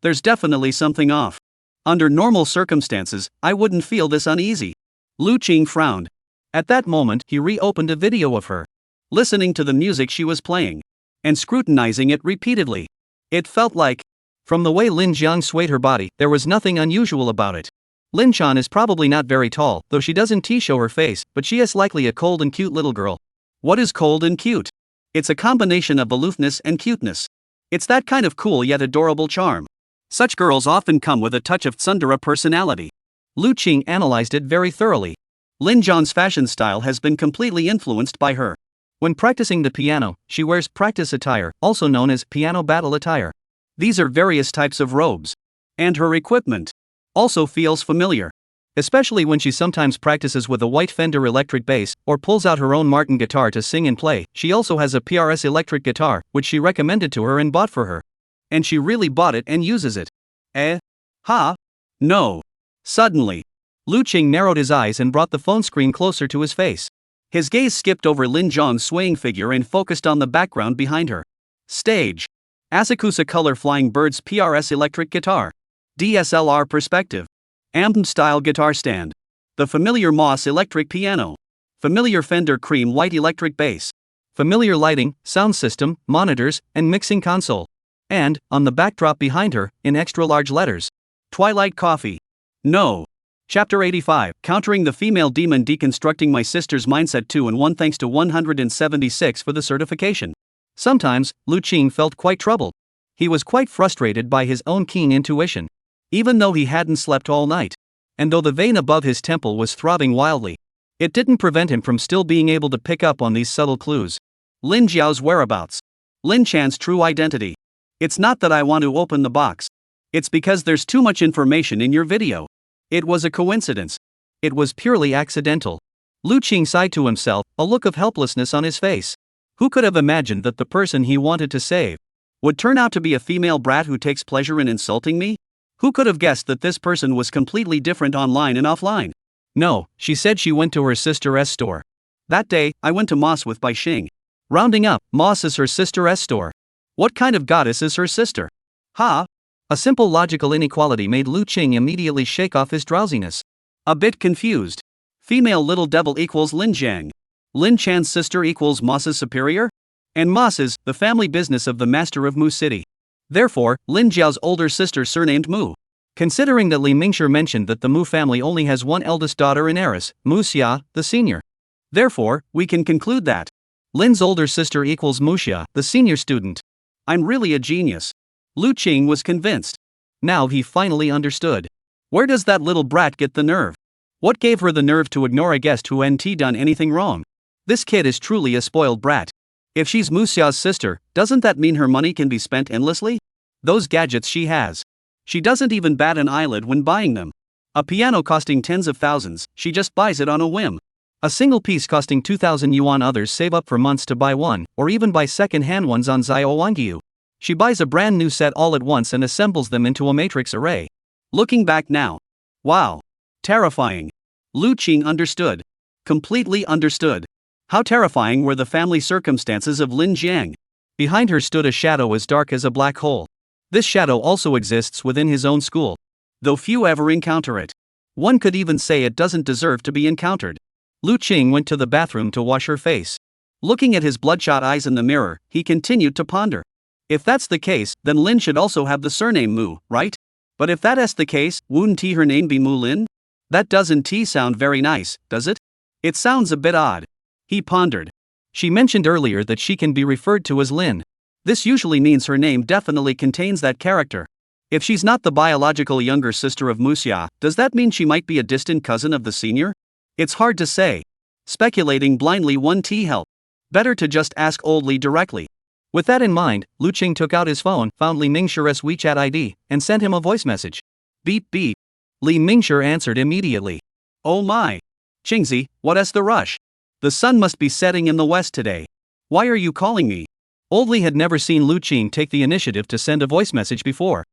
There's definitely something off. Under normal circumstances, I wouldn't feel this uneasy. Lu Qing frowned. At that moment, he reopened a video of her, listening to the music she was playing, and scrutinizing it repeatedly. It felt like, from the way Lin Jiang swayed her body, there was nothing unusual about it. Lin Chan is probably not very tall, though she doesn't show her face, but she is likely a cold and cute little girl. What is cold and cute? It's a combination of aloofness and cuteness. It's that kind of cool yet adorable charm. Such girls often come with a touch of tsundere personality. Lu Qing analyzed it very thoroughly. Lin Jiang's fashion style has been completely influenced by her. When practicing the piano, she wears practice attire, also known as piano battle attire. These are various types of robes. And her equipment also feels familiar. Especially when she sometimes practices with a white Fender electric bass, or pulls out her own Martin guitar to sing and play. She also has a PRS electric guitar, which she recommended to her and bought for her. And she really bought it and uses it. No. Suddenly, Lu Qing narrowed his eyes and brought the phone screen closer to his face. His gaze skipped over Lin Jiang's swaying figure and focused on the background behind her. Stage. Asakusa Color Flying Birds PRS electric guitar. DSLR perspective. Amp-style guitar stand. The familiar Moss electric piano. Familiar Fender cream white electric bass. Familiar lighting, sound system, monitors, and mixing console. And, on the backdrop behind her, in extra large letters, Twilight Coffee. No. Chapter 85, Countering the Female Demon, Deconstructing My Sister's Mindset 2 and 1 thanks to 176 for the certification. Sometimes, Lu Qing felt quite troubled. He was quite frustrated by his own keen intuition. Even though he hadn't slept all night, and though the vein above his temple was throbbing wildly, it didn't prevent him from still being able to pick up on these subtle clues. Lin Jiao's whereabouts. Lin Chan's true identity. It's not that I want to open the box. It's because there's too much information in your video. It was a coincidence. It was purely accidental. Lu Qing sighed to himself, a look of helplessness on his face. Who could have imagined that the person he wanted to save would turn out to be a female brat who takes pleasure in insulting me? Who could have guessed that this person was completely different online and offline? No, she said she went to her sister's store. That day, I went to Moss with Bai Xing. Rounding up, Moss is her sister's store. What kind of goddess is her sister? A simple logical inequality made Lu Qing immediately shake off his drowsiness. A bit confused. Female little devil equals Lin Jiang. Lin Chan's sister equals Moss's superior? And Moss is the family business of the master of Mu City. Therefore, Lin Jiao's older sister surnamed Mu. Considering that Li Mingshi mentioned that the Mu family only has one eldest daughter and heiress, Mu Xia, the senior. Therefore, we can conclude that Lin's older sister equals Mu Xia, the senior student. I'm really a genius. Lu Qing was convinced. Now he finally understood. Where does that little brat get the nerve? What gave her the nerve to ignore a guest who hadn't done anything wrong? This kid is truly a spoiled brat. If she's Mu Xiao's sister, doesn't that mean her money can be spent endlessly? Those gadgets she has. She doesn't even bat an eyelid when buying them. A piano costing tens of thousands, she just buys it on a whim. A single piece costing 2,000 yuan, others save up for months to buy one, or even buy second-hand ones on Xiaowangyu. She buys a brand new set all at once and assembles them into a matrix array. Looking back now, Wow. Terrifying. Lu Qing understood. Completely understood. How terrifying were the family circumstances of Lin Jiang. Behind her stood a shadow as dark as a black hole. This shadow also exists within his own school, though few ever encounter it. One could even say it doesn't deserve to be encountered. Lu Qing went to the bathroom to wash her face. Looking at his bloodshot eyes in the mirror, he continued to ponder. If that's the case, then Lin should also have the surname Mu, right? But if that's the case, wouldn't her name be Mu Lin? That doesn't sound very nice, does it? It sounds a bit odd. He pondered. She mentioned earlier that she can be referred to as Lin. This usually means her name definitely contains that character. If she's not the biological younger sister of Muxia, does that mean she might be a distant cousin of the senior? It's hard to say. Speculating blindly won't help. Better to just ask old Li directly. With that in mind, Lu Qing took out his phone, found Li Mingshir's WeChat ID, and sent him a voice message. Beep beep. Li Mingshir answered immediately. Oh my. Qingzi, what's the rush? The sun must be setting in the west today. Why are you calling me? Old Li had never seen Lu Qing take the initiative to send a voice message before.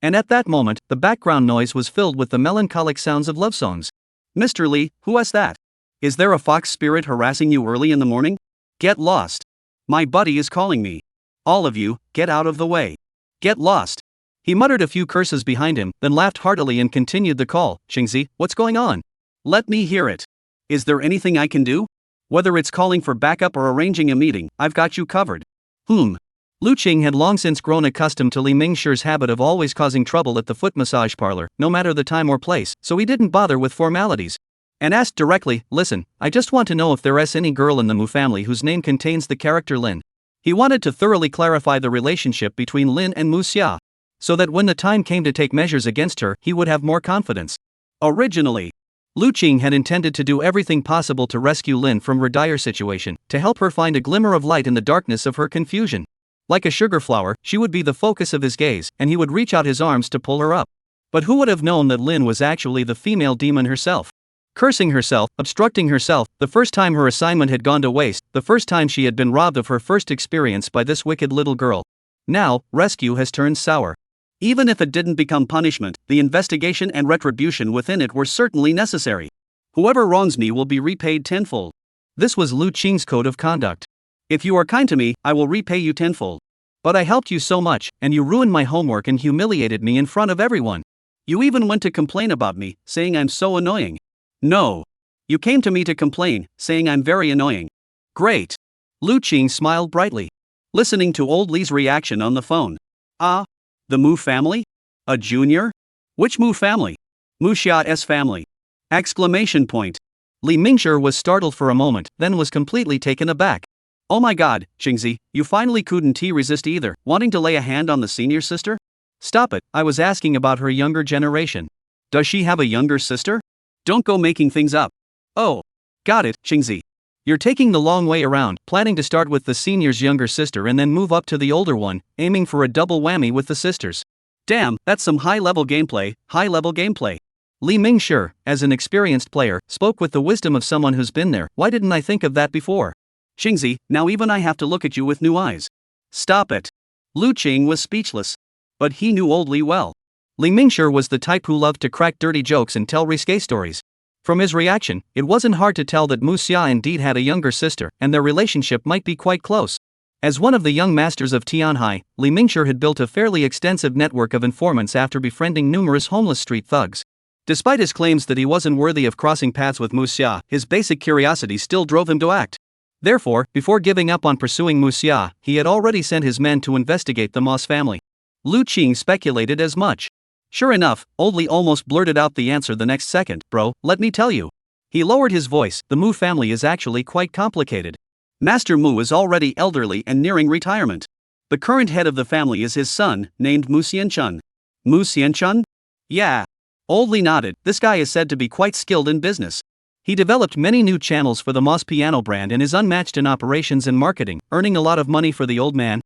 And at that moment, the background noise was filled with the melancholic sounds of love songs. Mr. Li, who is that? Is there a fox spirit harassing you early in the morning? Get lost. My buddy is calling me. All of you, get out of the way. Get lost. He muttered a few curses behind him, then laughed heartily and continued the call. Qingzi, what's going on? Let me hear it. Is there anything I can do? Whether it's calling for backup or arranging a meeting, I've got you covered. Lu Qing had long since grown accustomed to Li Mingshir's habit of always causing trouble at the foot massage parlor, no matter the time or place, so he didn't bother with formalities. And asked directly, listen, I just want to know if there's any girl in the Mu family whose name contains the character Lin. He wanted to thoroughly clarify the relationship between Lin and Muxia, so that when the time came to take measures against her, he would have more confidence. Originally, Lu Qing had intended to do everything possible to rescue Lin from her dire situation, to help her find a glimmer of light in the darkness of her confusion. Like a sugar flower, she would be the focus of his gaze, and he would reach out his arms to pull her up. But who would have known that Lin was actually the female demon herself? Cursing herself, obstructing herself, the first time her assignment had gone to waste, the first time she had been robbed of her first experience by this wicked little girl. Now, rescue has turned sour. Even if it didn't become punishment, the investigation and retribution within it were certainly necessary. Whoever wrongs me will be repaid tenfold. This was Lu Qing's code of conduct. If you are kind to me, I will repay you tenfold. But I helped you so much, and you ruined my homework and humiliated me in front of everyone. You even went to complain about me, saying I'm so annoying. No. You came to me to complain, saying I'm very annoying. Great. Lu Qing smiled brightly, listening to old Li's reaction on the phone. Ah? The Mu family? A junior? Which Mu family? Muxia's family. Exclamation point. Li Mingshir was startled for a moment, then was completely taken aback. Oh my god, Qingzi, you finally couldn't resist either, wanting to lay a hand on the senior sister? Stop it, I was asking about her younger generation. Does she have a younger sister? Don't go making things up. Oh. Got it, Qingzi. You're taking the long way around, planning to start with the senior's younger sister and then move up to the older one, aiming for a double whammy with the sisters. Damn, that's some high-level gameplay, high-level gameplay. Li Mingshir, as an experienced player, spoke with the wisdom of someone who's been there. Why didn't I think of that before? Qingzi, now even I have to look at you with new eyes. Stop it. Lu Qing was speechless. But he knew old Li well. Li Mingshir was the type who loved to crack dirty jokes and tell risque stories. From his reaction, it wasn't hard to tell that Muxia indeed had a younger sister, and their relationship might be quite close. As one of the young masters of Tianhai, Li Mingshir had built a fairly extensive network of informants after befriending numerous homeless street thugs. Despite his claims that he wasn't worthy of crossing paths with Muxia, his basic curiosity still drove him to act. Therefore, before giving up on pursuing Muxia, he had already sent his men to investigate the Moss family. Lu Qing speculated as much. Sure enough, old Li almost blurted out the answer the next second. Bro, let me tell you. He lowered his voice. The Mu family is actually quite complicated. Master Mu is already elderly and nearing retirement. The current head of the family is his son, named Mu Xianchun. Mu Xianchun? Yeah. Old Li nodded. This guy is said to be quite skilled in business. He developed many new channels for the Moss piano brand and is unmatched in operations and marketing, earning a lot of money for the old man.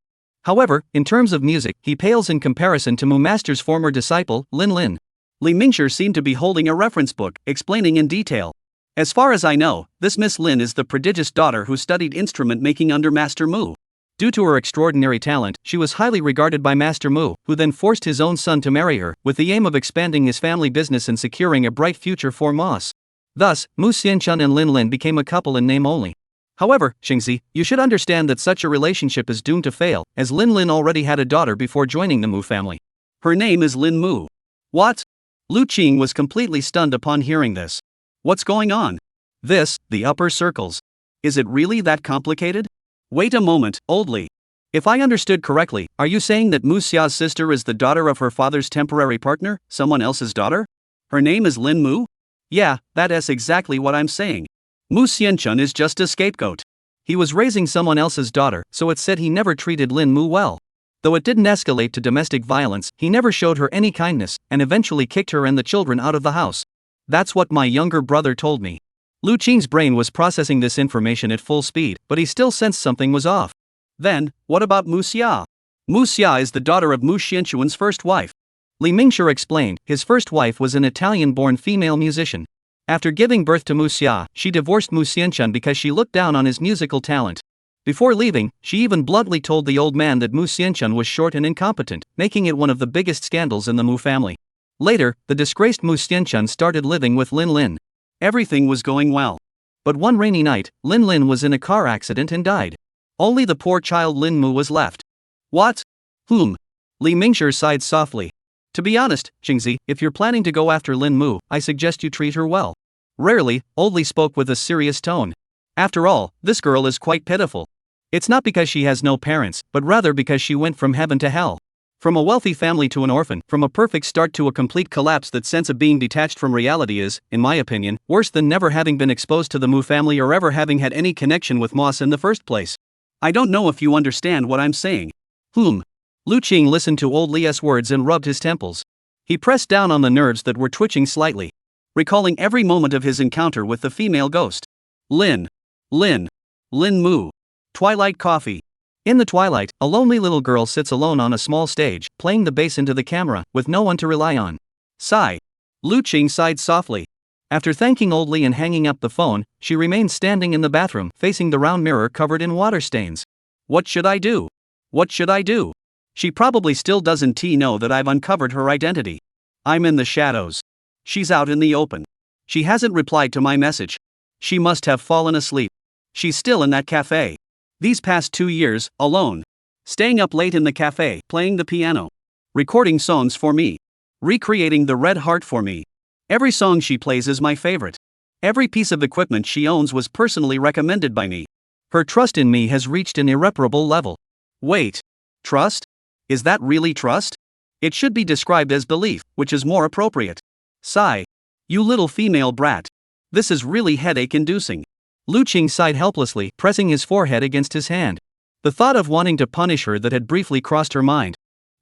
However, in terms of music, he pales in comparison to Mu Master's former disciple, Lin Lin. Li Mingshir seemed to be holding a reference book, explaining in detail. As far as I know, this Miss Lin is the prodigious daughter who studied instrument making under Master Mu. Due to her extraordinary talent, she was highly regarded by Master Mu, who then forced his own son to marry her, with the aim of expanding his family business and securing a bright future for Moss. Thus, Mu Xianchun and Lin Lin became a couple in name only. However, Xingzi, you should understand that such a relationship is doomed to fail, as Lin Lin already had a daughter before joining the Mu family. Her name is Lin Mu. What? Lu Qing was completely stunned upon hearing this. What's going on? This, the upper circles. Is it really that complicated? Wait a moment, Old Li. If I understood correctly, are you saying that Mu Xia's sister is the daughter of her father's temporary partner, someone else's daughter? Her name is Lin Mu? Yeah, that is exactly what I'm saying. Mu Xianchun is just a scapegoat. He was raising someone else's daughter, so it's said he never treated Lin Mu well. Though it didn't escalate to domestic violence, he never showed her any kindness, and eventually kicked her and the children out of the house. That's what my younger brother told me. Lu Qing's brain was processing this information at full speed, but he still sensed something was off. Then, what about Mu Xia? Mu Xia is the daughter of Mu Xianchun's first wife. Li Mingshi explained, his first wife was an Italian-born female musician. After giving birth to Mu Xia, she divorced Mu Xianchun because she looked down on his musical talent. Before leaving, she even bluntly told the old man that Mu Xianchun was short and incompetent, making it one of the biggest scandals in the Mu family. Later, the disgraced Mu Xianchun started living with Lin Lin. Everything was going well. But one rainy night, Lin Lin was in a car accident and died. Only the poor child Lin Mu was left. What? Li Mingshi sighed softly. To be honest, Xingzi, if you're planning to go after Lin Mu, I suggest you treat her well. Rarely, Old Li spoke with a serious tone. After all, this girl is quite pitiful. It's not because she has no parents, but rather because she went from heaven to hell. From a wealthy family to an orphan, from a perfect start to a complete collapse. That sense of being detached from reality is, in my opinion, worse than never having been exposed to the Mu family or ever having had any connection with Moss in the first place. I don't know if you understand what I'm saying. Lu Qing listened to Old Li's words and rubbed his temples. He pressed down on the nerves that were twitching slightly, recalling every moment of his encounter with the female ghost. Lin Mu. Twilight Coffee. In the twilight, a lonely little girl sits alone on a small stage, playing the bass into the camera, with no one to rely on. Sigh. Lu Qing sighed softly. After thanking Old Li and hanging up the phone, she remained standing in the bathroom, facing the round mirror covered in water stains. What should I do? What should I do? She probably still doesn't know that I've uncovered her identity. I'm in the shadows. She's out in the open. She hasn't replied to my message. She must have fallen asleep. She's still in that cafe. These past 2 years, alone. Staying up late in the cafe, playing the piano. Recording songs for me. Recreating the red heart for me. Every song she plays is my favorite. Every piece of equipment she owns was personally recommended by me. Her trust in me has reached an irreparable level. Wait. Trust? Is that really trust? It should be described as belief, which is more appropriate. Sigh. You little female brat. This is really headache-inducing. Lu Qing sighed helplessly, pressing his forehead against his hand. The thought of wanting to punish her that had briefly crossed her mind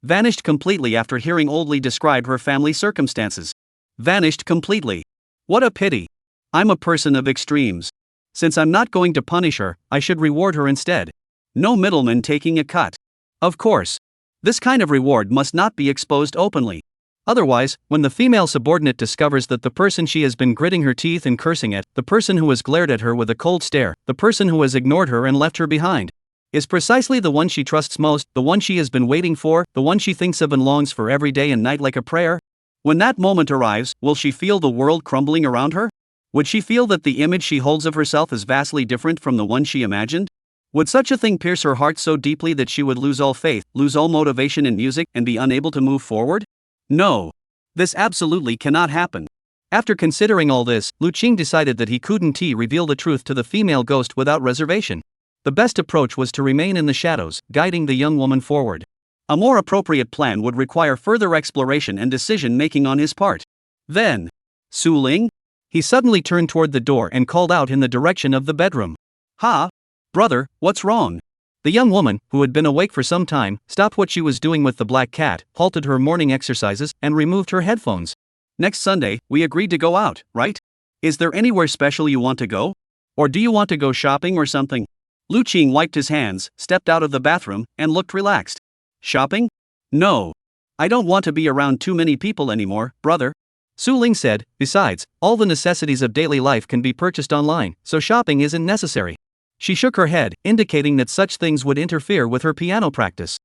vanished completely after hearing Old Li describe her family circumstances. Vanished completely. What a pity. I'm a person of extremes. Since I'm not going to punish her, I should reward her instead. No middleman taking a cut. Of course. This kind of reward must not be exposed openly. Otherwise, when the female subordinate discovers that the person she has been gritting her teeth and cursing at, the person who has glared at her with a cold stare, the person who has ignored her and left her behind, is precisely the one she trusts most, the one she has been waiting for, the one she thinks of and longs for every day and night like a prayer. When that moment arrives, will she feel the world crumbling around her? Would she feel that the image she holds of herself is vastly different from the one she imagined? Would such a thing pierce her heart so deeply that she would lose all faith, lose all motivation in music, and be unable to move forward? No. This absolutely cannot happen. After considering all this, Lu Qing decided that he couldn't reveal the truth to the female ghost without reservation. The best approach was to remain in the shadows, guiding the young woman forward. A more appropriate plan would require further exploration and decision-making on his part. Then, Su Ling? He suddenly turned toward the door and called out in the direction of the bedroom. Ha? Brother, what's wrong? The young woman, who had been awake for some time, stopped what she was doing with the black cat, halted her morning exercises, and removed her headphones. Next Sunday, we agreed to go out, right? Is there anywhere special you want to go? Or do you want to go shopping or something? Lu Qing wiped his hands, stepped out of the bathroom, and looked relaxed. Shopping? No. I don't want to be around too many people anymore, brother. Su Ling said, besides, all the necessities of daily life can be purchased online, so shopping isn't necessary. She shook her head, indicating that such things would interfere with her piano practice.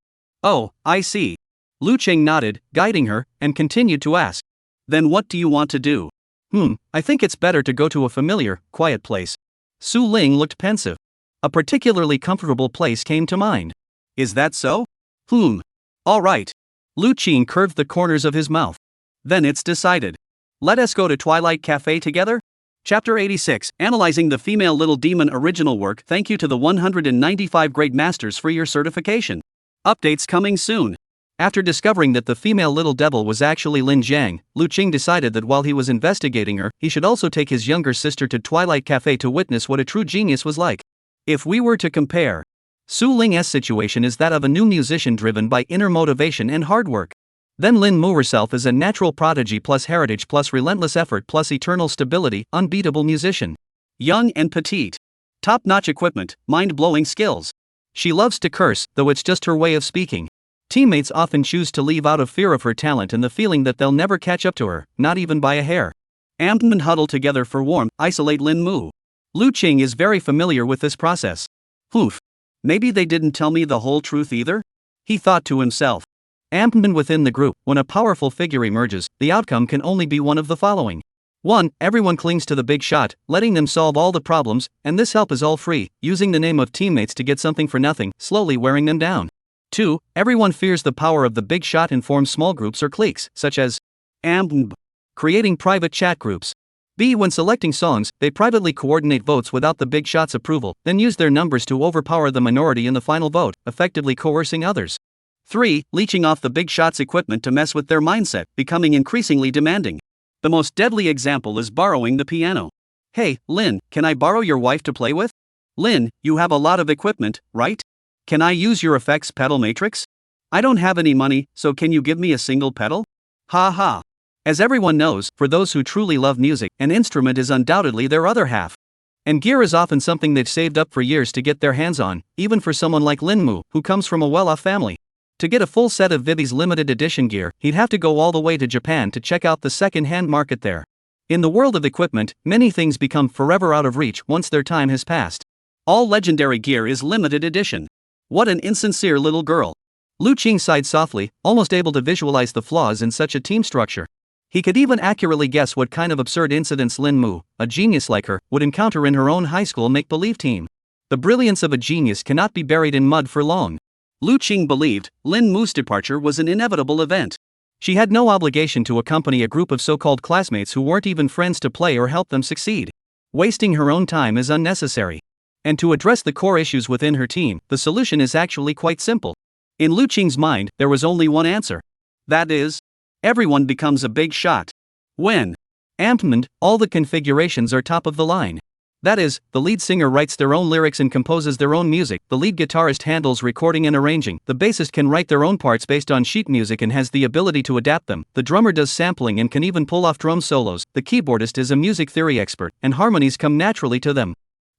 Oh, I see. Lu Qing nodded, guiding her, and continued to ask. Then what do you want to do? I think it's better to go to a familiar, quiet place. Su Ling looked pensive. A particularly comfortable place came to mind. Is that so? All right. Lu Qing curved the corners of his mouth. Then it's decided. Let us go to Twilight Cafe together? Chapter 86, Analyzing the Female Little Demon Original Work. Thank you to the 195 Great Masters for your certification. Updates coming soon. After discovering that the female little devil was actually Lin Jiang, Lu Qing decided that while he was investigating her, he should also take his younger sister to Twilight Cafe to witness what a true genius was like. If we were to compare, Su Ling's situation is that of a new musician driven by inner motivation and hard work. Then Lin Mu herself is a natural prodigy plus heritage plus relentless effort plus eternal stability, unbeatable musician. Young and petite. Top-notch equipment, mind-blowing skills. She loves to curse, though it's just her way of speaking. Teammates often choose to leave out of fear of her talent and the feeling that they'll never catch up to her, not even by a hair. Amtman huddle together for warmth, isolate Lin Mu. Lu Qing is very familiar with this process. Maybe they didn't tell me the whole truth either? He thought to himself. Amtman within the group, when a powerful figure emerges, the outcome can only be one of the following. 1. Everyone clings to the big shot, letting them solve all the problems, and this help is all free, using the name of teammates to get something for nothing, slowly wearing them down. 2. Everyone fears the power of the big shot and forms small groups or cliques, such as creating private chat groups. B. When selecting songs, they privately coordinate votes without the big shot's approval, then use their numbers to overpower the minority in the final vote, effectively coercing others. 3. Leeching off the big shot's equipment to mess with their mindset, becoming increasingly demanding. The most deadly example is borrowing the piano. Hey, Lin, can I borrow your wife to play with? Lin, you have a lot of equipment, right? Can I use your effects pedal matrix? I don't have any money, so can you give me a single pedal? Ha ha. As everyone knows, for those who truly love music, an instrument is undoubtedly their other half. And gear is often something they've saved up for years to get their hands on, even for someone like Lin Mu, who comes from a well-off family. To get a full set of Vivi's limited edition gear, he'd have to go all the way to Japan to check out the second-hand market there. In the world of equipment, many things become forever out of reach once their time has passed. All legendary gear is limited edition. What an insincere little girl. Lu Qing sighed softly, almost able to visualize the flaws in such a team structure. He could even accurately guess what kind of absurd incidents Lin Mu, a genius like her, would encounter in her own high school make-believe team. The brilliance of a genius cannot be buried in mud for long. Lu Qing believed Lin Mu's departure was an inevitable event. She had no obligation to accompany a group of so-called classmates who weren't even friends to play or help them succeed. Wasting her own time is unnecessary. And to address the core issues within her team, the solution is actually quite simple. In Lu Qing's mind, there was only one answer. That is, everyone becomes a big shot. When all the configurations are top of the line. That is, the lead singer writes their own lyrics and composes their own music, the lead guitarist handles recording and arranging, the bassist can write their own parts based on sheet music and has the ability to adapt them, the drummer does sampling and can even pull off drum solos, the keyboardist is a music theory expert, and harmonies come naturally to them.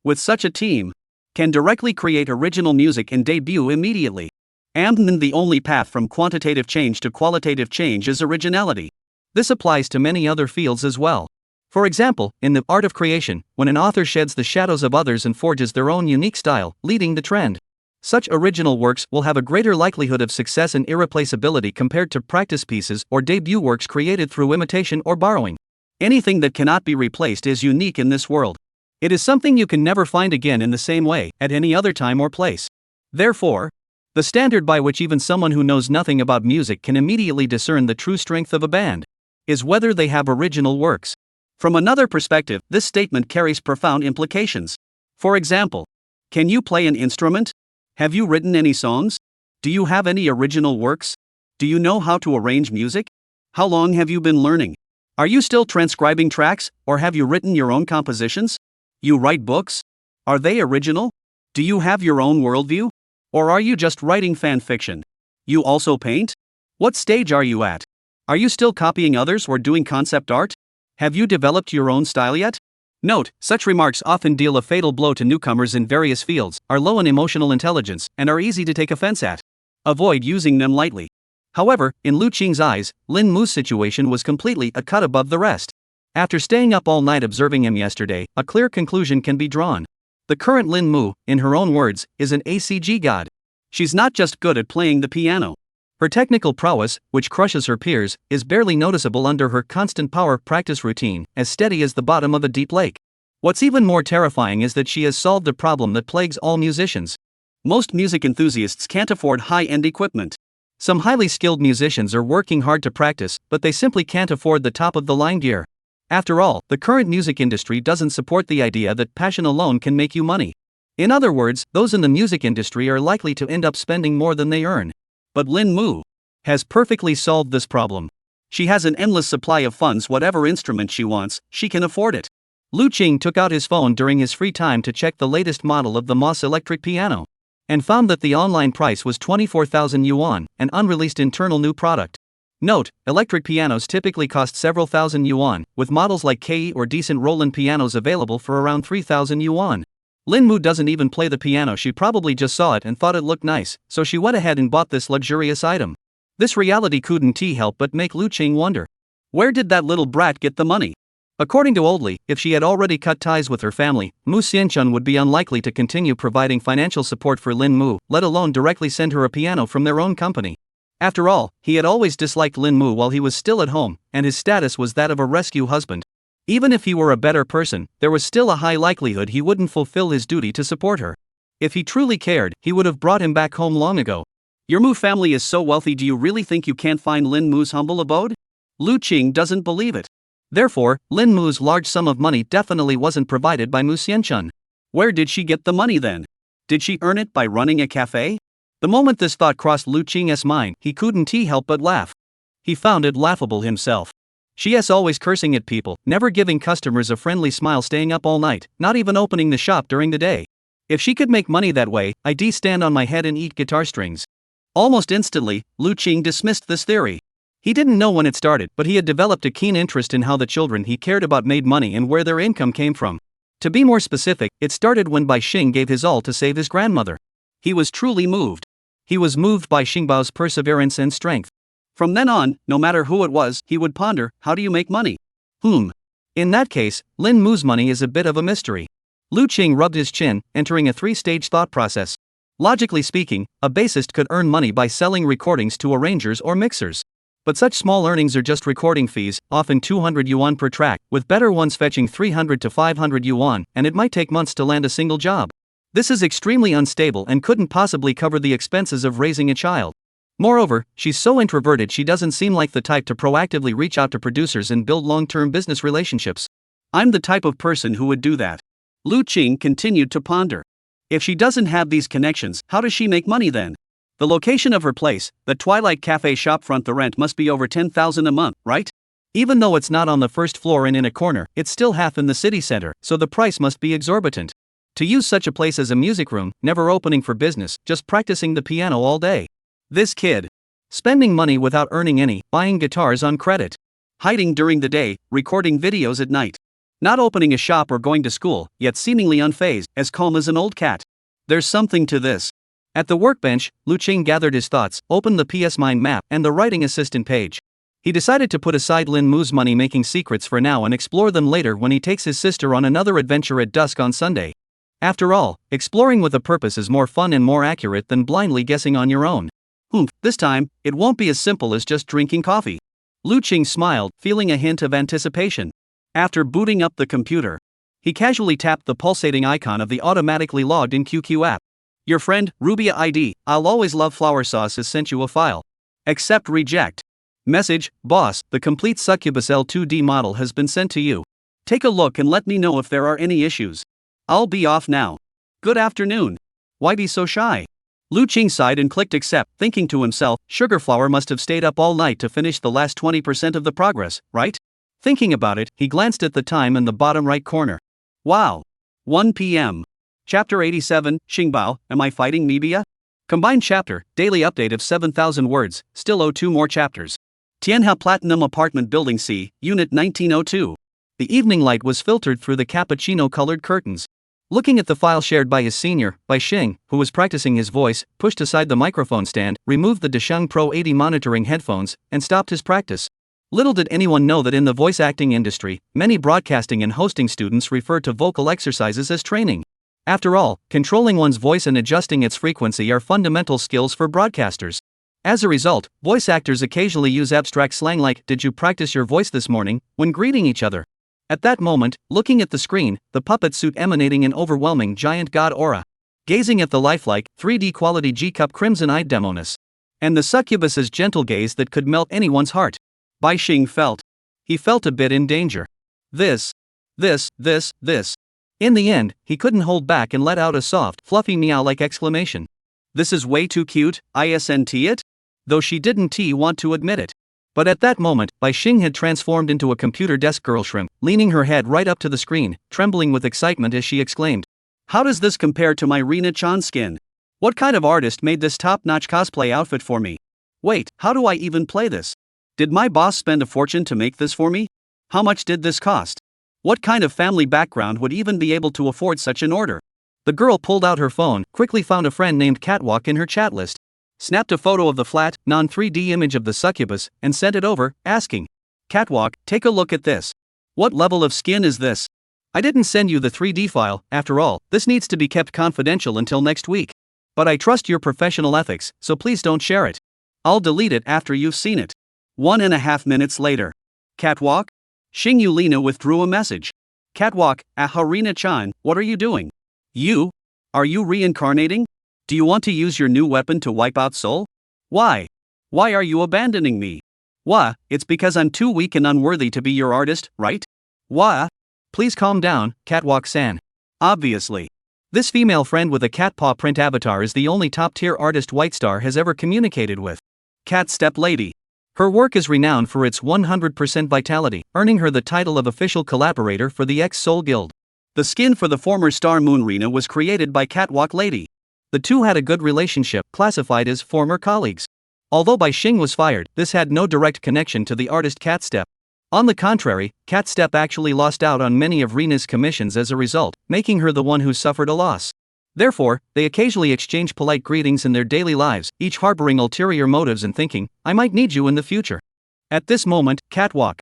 With such a team, can directly create original music and debut immediately. And the only path from quantitative change to qualitative change is originality. This applies to many other fields as well. For example, in the art of creation, when an author sheds the shadows of others and forges their own unique style, leading the trend. Such original works will have a greater likelihood of success and irreplaceability compared to practice pieces or debut works created through imitation or borrowing. Anything that cannot be replaced is unique in this world. It is something you can never find again in the same way, at any other time or place. Therefore, the standard by which even someone who knows nothing about music can immediately discern the true strength of a band is whether they have original works. From another perspective, this statement carries profound implications. For example, can you play an instrument? Have you written any songs? Do you have any original works? Do you know how to arrange music? How long have you been learning? Are you still transcribing tracks, or have you written your own compositions? You write books? Are they original? Do you have your own worldview? Or are you just writing fan fiction? You also paint? What stage are you at? Are you still copying others or doing concept art? Have you developed your own style yet? Note, such remarks often deal a fatal blow to newcomers in various fields, are low in emotional intelligence, and are easy to take offense at. Avoid using them lightly. However, in Lu Qing's eyes, Lin Mu's situation was completely a cut above the rest. After staying up all night observing him yesterday, a clear conclusion can be drawn. The current Lin Mu, in her own words, is an ACG god. She's not just good at playing the piano. Her technical prowess, which crushes her peers, is barely noticeable under her constant power practice routine, as steady as the bottom of a deep lake. What's even more terrifying is that she has solved the problem that plagues all musicians. Most music enthusiasts can't afford high-end equipment. Some highly skilled musicians are working hard to practice, but they simply can't afford the top-of-the-line gear. After all, the current music industry doesn't support the idea that passion alone can make you money. In other words, those in the music industry are likely to end up spending more than they earn. But Lin Mu has perfectly solved this problem. She has an endless supply of funds. Whatever instrument she wants, she can afford it. Lu Qing took out his phone during his free time to check the latest model of the Moss electric piano, and found that the online price was 24,000 yuan, an unreleased internal new product. Note, electric pianos typically cost several thousand yuan, with models like KE or decent Roland pianos available for around 3,000 yuan. Lin Mu doesn't even play the piano. She probably just saw it and thought it looked nice, so she went ahead and bought this luxurious item. This reality couldn't help but make Lu Qing wonder, where did that little brat get the money? According to Oldley, if she had already cut ties with her family, Mu Xianchun would be unlikely to continue providing financial support for Lin Mu, let alone directly send her a piano from their own company. After all, he had always disliked Lin Mu while he was still at home, and his status was that of a rescue husband. Even if he were a better person, there was still a high likelihood he wouldn't fulfill his duty to support her. If he truly cared, he would have brought him back home long ago. Your Mu family is so wealthy. Do you really think you can't find Lin Mu's humble abode? Lu Qing doesn't believe it. Therefore, Lin Mu's large sum of money definitely wasn't provided by Mu Xianchun. Where did she get the money then? Did she earn it by running a cafe? The moment this thought crossed Lu Qing's mind, he couldn't help but laugh. He found it laughable himself. She's always cursing at people, never giving customers a friendly smile, staying up all night, not even opening the shop during the day. If she could make money that way, I'd stand on my head and eat guitar strings. Almost instantly, Lu Qing dismissed this theory. He didn't know when it started, but he had developed a keen interest in how the children he cared about made money and where their income came from. To be more specific, it started when Bai Xing gave his all to save his grandmother. He was truly moved. He was moved by Xingbao's perseverance and strength. From then on, no matter who it was, he would ponder, how do you make money? In that case, Lin Mu's money is a bit of a mystery. Lu Qing rubbed his chin, entering a three-stage thought process. Logically speaking, a bassist could earn money by selling recordings to arrangers or mixers. But such small earnings are just recording fees, often 200 yuan per track, with better ones fetching 300 to 500 yuan, and it might take months to land a single job. This is extremely unstable and couldn't possibly cover the expenses of raising a child. Moreover, she's so introverted she doesn't seem like the type to proactively reach out to producers and build long-term business relationships. I'm the type of person who would do that. Lu Qing continued to ponder. If she doesn't have these connections, how does she make money then? The location of her place, the Twilight Cafe shopfront, the rent must be over 10,000 a month, right? Even though it's not on the first floor and in a corner, it's still half in the city center, so the price must be exorbitant. To use such a place as a music room, never opening for business, just practicing the piano all day. This kid. Spending money without earning any, buying guitars on credit. Hiding during the day, recording videos at night. Not opening a shop or going to school, yet seemingly unfazed, as calm as an old cat. There's something to this. At the workbench, Lu Qing gathered his thoughts, opened the PS Mind map and the writing assistant page. He decided to put aside Lin Mu's money-making secrets for now and explore them later when he takes his sister on another adventure at dusk on Sunday. After all, exploring with a purpose is more fun and more accurate than blindly guessing on your own. This time, it won't be as simple as just drinking coffee. Lu Qing smiled, feeling a hint of anticipation. After booting up the computer, he casually tapped the pulsating icon of the automatically logged-in QQ app. Your friend, Rubia ID, I'll always love flower sauce, has sent you a file. Accept, reject. Message, boss, the complete Succubus L2D model has been sent to you. Take a look and let me know if there are any issues. I'll be off now. Good afternoon. Why be so shy? Lu Qing sighed and clicked accept, thinking to himself, Sugarflower must have stayed up all night to finish the last 20% of the progress, right? Thinking about it, he glanced at the time in the bottom right corner. Wow. 1 p.m. Chapter 87, Xingbao, Am I Fighting Mibia? Combined chapter, daily update of 7,000 words, still owe 2 more chapters. Tianha Platinum Apartment Building C, Unit 1902. The evening light was filtered through the cappuccino-colored curtains. Looking at the file shared by his senior, Bai Xing, who was practicing his voice, pushed aside the microphone stand, removed the Desheng Pro 80 monitoring headphones, and stopped his practice. Little did anyone know that in the voice acting industry, many broadcasting and hosting students refer to vocal exercises as training. After all, controlling one's voice and adjusting its frequency are fundamental skills for broadcasters. As a result, voice actors occasionally use abstract slang like, "Did you practice your voice this morning?" when greeting each other. At that moment, looking at the screen, the puppet suit emanating an overwhelming giant god aura. Gazing at the lifelike, 3D quality G-cup crimson-eyed demoness. And the succubus's gentle gaze that could melt anyone's heart. Bai Xing felt. He felt a bit in danger. This. In the end, he couldn't hold back and let out a soft, fluffy meow-like exclamation. "This is way too cute, isn't it?" Though she didn't want to admit it. But at that moment, Bai Xing had transformed into a computer desk girl shrimp, leaning her head right up to the screen, trembling with excitement as she exclaimed. "How does this compare to my Rina-chan skin? What kind of artist made this top-notch cosplay outfit for me? Wait, how do I even play this? Did my boss spend a fortune to make this for me? How much did this cost? What kind of family background would even be able to afford such an order?" The girl pulled out her phone, quickly found a friend named Catwalk in her chat list, snapped a photo of the flat, non-3D image of the succubus, and sent it over, asking, "Catwalk, take a look at this. What level of skin is this? I didn't send you the 3D file, after all, this needs to be kept confidential until next week. But I trust your professional ethics, so please don't share it. I'll delete it after you've seen it." 1.5 minutes later. "Catwalk?" Xing Yulina withdrew a message. "Catwalk, Harina-chan, what are you doing? You? Are you reincarnating? Do you want to use your new weapon to wipe out Seoul? Why? Why are you abandoning me? Why, it's because I'm too weak and unworthy to be your artist, right? Why?" "Please calm down, Catwalk-san. Obviously. This female friend with a cat paw print avatar is the only top-tier artist White Star has ever communicated with. Cat Step Lady. Her work is renowned for its 100% vitality, earning her the title of official collaborator for the X-Soul Guild. The skin for the former Star Moon Rina was created by Catwalk Lady. The two had a good relationship, classified as former colleagues. Although Bai Xing was fired, this had no direct connection to the artist Cat Step. On the contrary, Cat Step actually lost out on many of Rina's commissions as a result, making her the one who suffered a loss. Therefore, they occasionally exchange polite greetings in their daily lives, each harboring ulterior motives and thinking, "I might need you in the future." At this moment, Catwalk.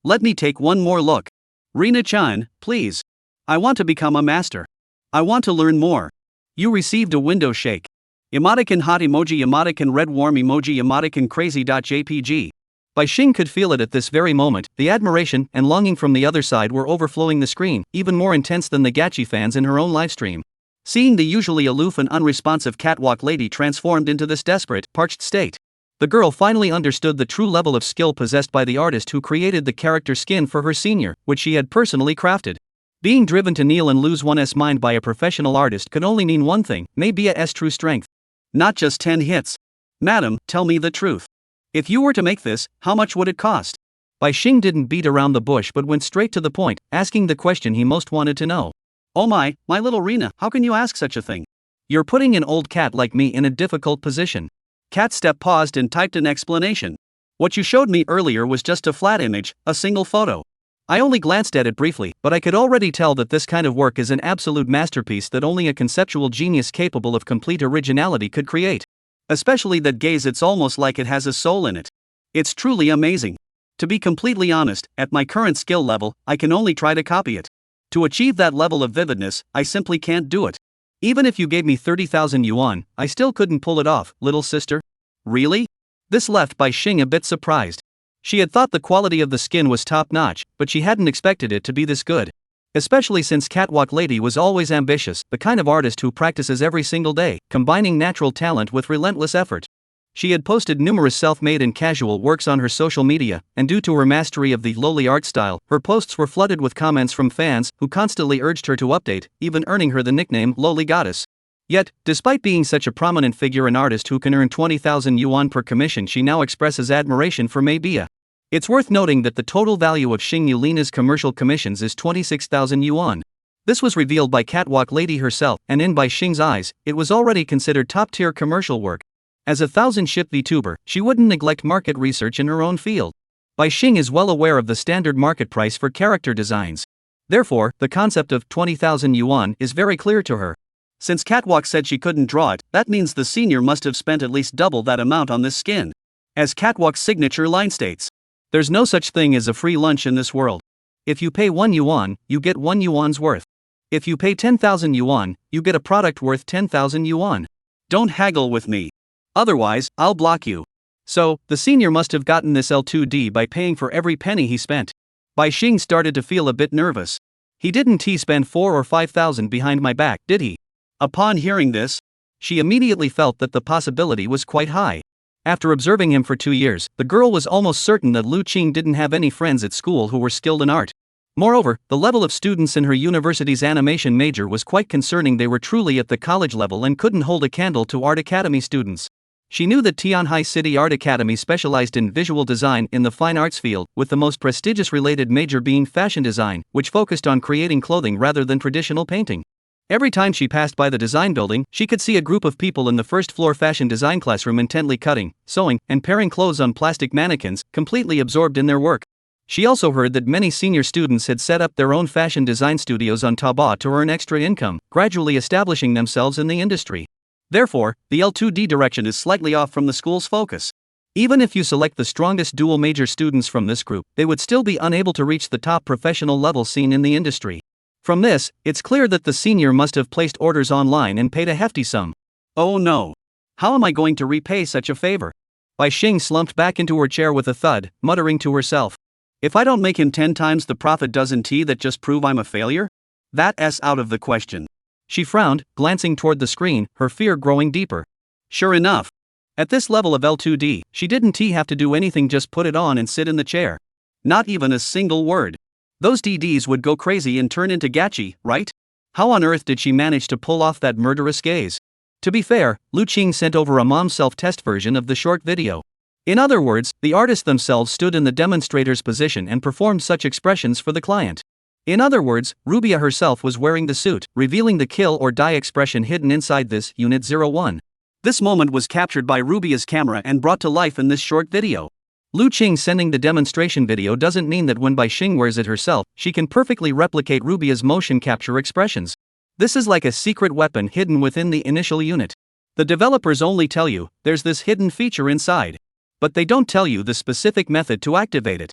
Let me take one more look. Rina-chan, please. I want to become a master. I want to learn more. You received a window shake. Emoticon hot emoji, emoticon red warm emoji, emoticon crazy.jpg. Bai Xing could feel it at this very moment. The admiration and longing from the other side were overflowing the screen, even more intense than the Gachi fans in her own livestream. Seeing the usually aloof and unresponsive Catwalk Lady transformed into this desperate, parched state, the girl finally understood the true level of skill possessed by the artist who created the character skin for her senior, which she had personally crafted. Being driven to kneel and lose one's mind by a professional artist could only mean one thing: Maybea's true strength. Not just 10 hits. "Madam, tell me the truth. If you were to make this, how much would it cost?" Bai Xing didn't beat around the bush but went straight to the point, asking the question he most wanted to know. "Oh my little Rina, how can you ask such a thing? You're putting an old cat like me in a difficult position." Cat Step paused and typed an explanation. "What you showed me earlier was just a flat image, a single photo. I only glanced at it briefly, but I could already tell that this kind of work is an absolute masterpiece that only a conceptual genius capable of complete originality could create. Especially that gaze, it's almost like it has a soul in it. It's truly amazing. To be completely honest, at my current skill level, I can only try to copy it. To achieve that level of vividness, I simply can't do it. Even if you gave me 30,000 yuan, I still couldn't pull it off, little sister." "Really?" This left Bai Xing a bit surprised. She had thought the quality of the skin was top-notch, but she hadn't expected it to be this good. Especially since Catwalk Lady was always ambitious, the kind of artist who practices every single day, combining natural talent with relentless effort. She had posted numerous self-made and casual works on her social media, and due to her mastery of the lowly art style, her posts were flooded with comments from fans who constantly urged her to update, even earning her the nickname Lowly Goddess. Yet, despite being such a prominent figure and artist who can earn 20,000 yuan per commission, she now expresses admiration for Maybea. It's worth noting that the total value of Xing Yulina's commercial commissions is 26,000 yuan. This was revealed by Catwalk Lady herself, and in Bai Xing's eyes, it was already considered top-tier commercial work. As a 1,000-ship VTuber, she wouldn't neglect market research in her own field. Bai Xing is well aware of the standard market price for character designs. Therefore, the concept of 20,000 yuan is very clear to her. Since Catwalk said she couldn't draw it, that means the senior must have spent at least double that amount on this skin. As Catwalk's signature line states, "There's no such thing as a free lunch in this world. If you pay 1 yuan, you get 1 yuan's worth." If you pay 10,000 yuan, you get a product worth 10,000 yuan. Don't haggle with me. Otherwise, I'll block you. So, the senior must have gotten this L2D by paying for every penny he spent. Bai Xing started to feel a bit nervous. He didn't spend 4 or 5,000 behind my back, did he? Upon hearing this, she immediately felt that the possibility was quite high. After observing him for 2 years, the girl was almost certain that Lu Qing didn't have any friends at school who were skilled in art. Moreover, the level of students in her university's animation major was quite concerning. They were truly at the college level and couldn't hold a candle to Art Academy students. She knew that Tianhai City Art Academy specialized in visual design in the fine arts field, with the most prestigious related major being fashion design, which focused on creating clothing rather than traditional painting. Every time she passed by the design building, she could see a group of people in the first-floor fashion design classroom intently cutting, sewing, and pairing clothes on plastic mannequins, completely absorbed in their work. She also heard that many senior students had set up their own fashion design studios on Taobao to earn extra income, gradually establishing themselves in the industry. Therefore, the L2D direction is slightly off from the school's focus. Even if you select the strongest dual major students from this group, they would still be unable to reach the top professional level seen in the industry. From this, it's clear that the senior must have placed orders online and paid a hefty sum. Oh no. How am I going to repay such a favor? Bai Xing slumped back into her chair with a thud, muttering to herself. If I don't make him 10 times the profit, doesn't that just prove I'm a failure? That's out of the question. She frowned, glancing toward the screen, her fear growing deeper. Sure enough. At this level of L2D, she didn't have to do anything, just put it on and sit in the chair. Not even a single word. Those DDs would go crazy and turn into gachi, right? How on earth did she manage to pull off that murderous gaze? To be fair, Lu Qing sent over a mom self-test version of the short video. In other words, the artists themselves stood in the demonstrator's position and performed such expressions for the client. In other words, Rubia herself was wearing the suit, revealing the kill or die expression hidden inside this Unit 01. This moment was captured by Rubia's camera and brought to life in this short video. Lu Qing sending the demonstration video doesn't mean that when Bai Xing wears it herself, she can perfectly replicate Rubia's motion capture expressions. This is like a secret weapon hidden within the initial unit. The developers only tell you, there's this hidden feature inside. But they don't tell you the specific method to activate it.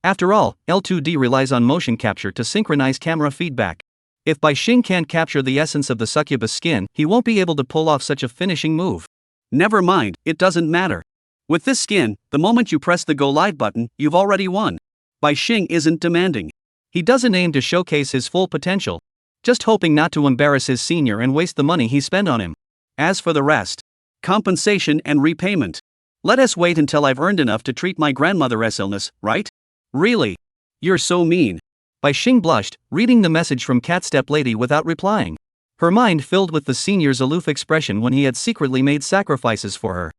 After all, L2D relies on motion capture to synchronize camera feedback. If Bai Xing can't capture the essence of the succubus skin, he won't be able to pull off such a finishing move. Never mind, it doesn't matter. With this skin, the moment you press the Go Live button, you've already won. Bai Xing isn't demanding. He doesn't aim to showcase his full potential. Just hoping not to embarrass his senior and waste the money he spent on him. As for the rest, compensation and repayment. Let us wait until I've earned enough to treat my grandmother's illness, right? Really? You're so mean. Bai Xing blushed, reading the message from Catstep Lady without replying. Her mind filled with the senior's aloof expression when he had secretly made sacrifices for her.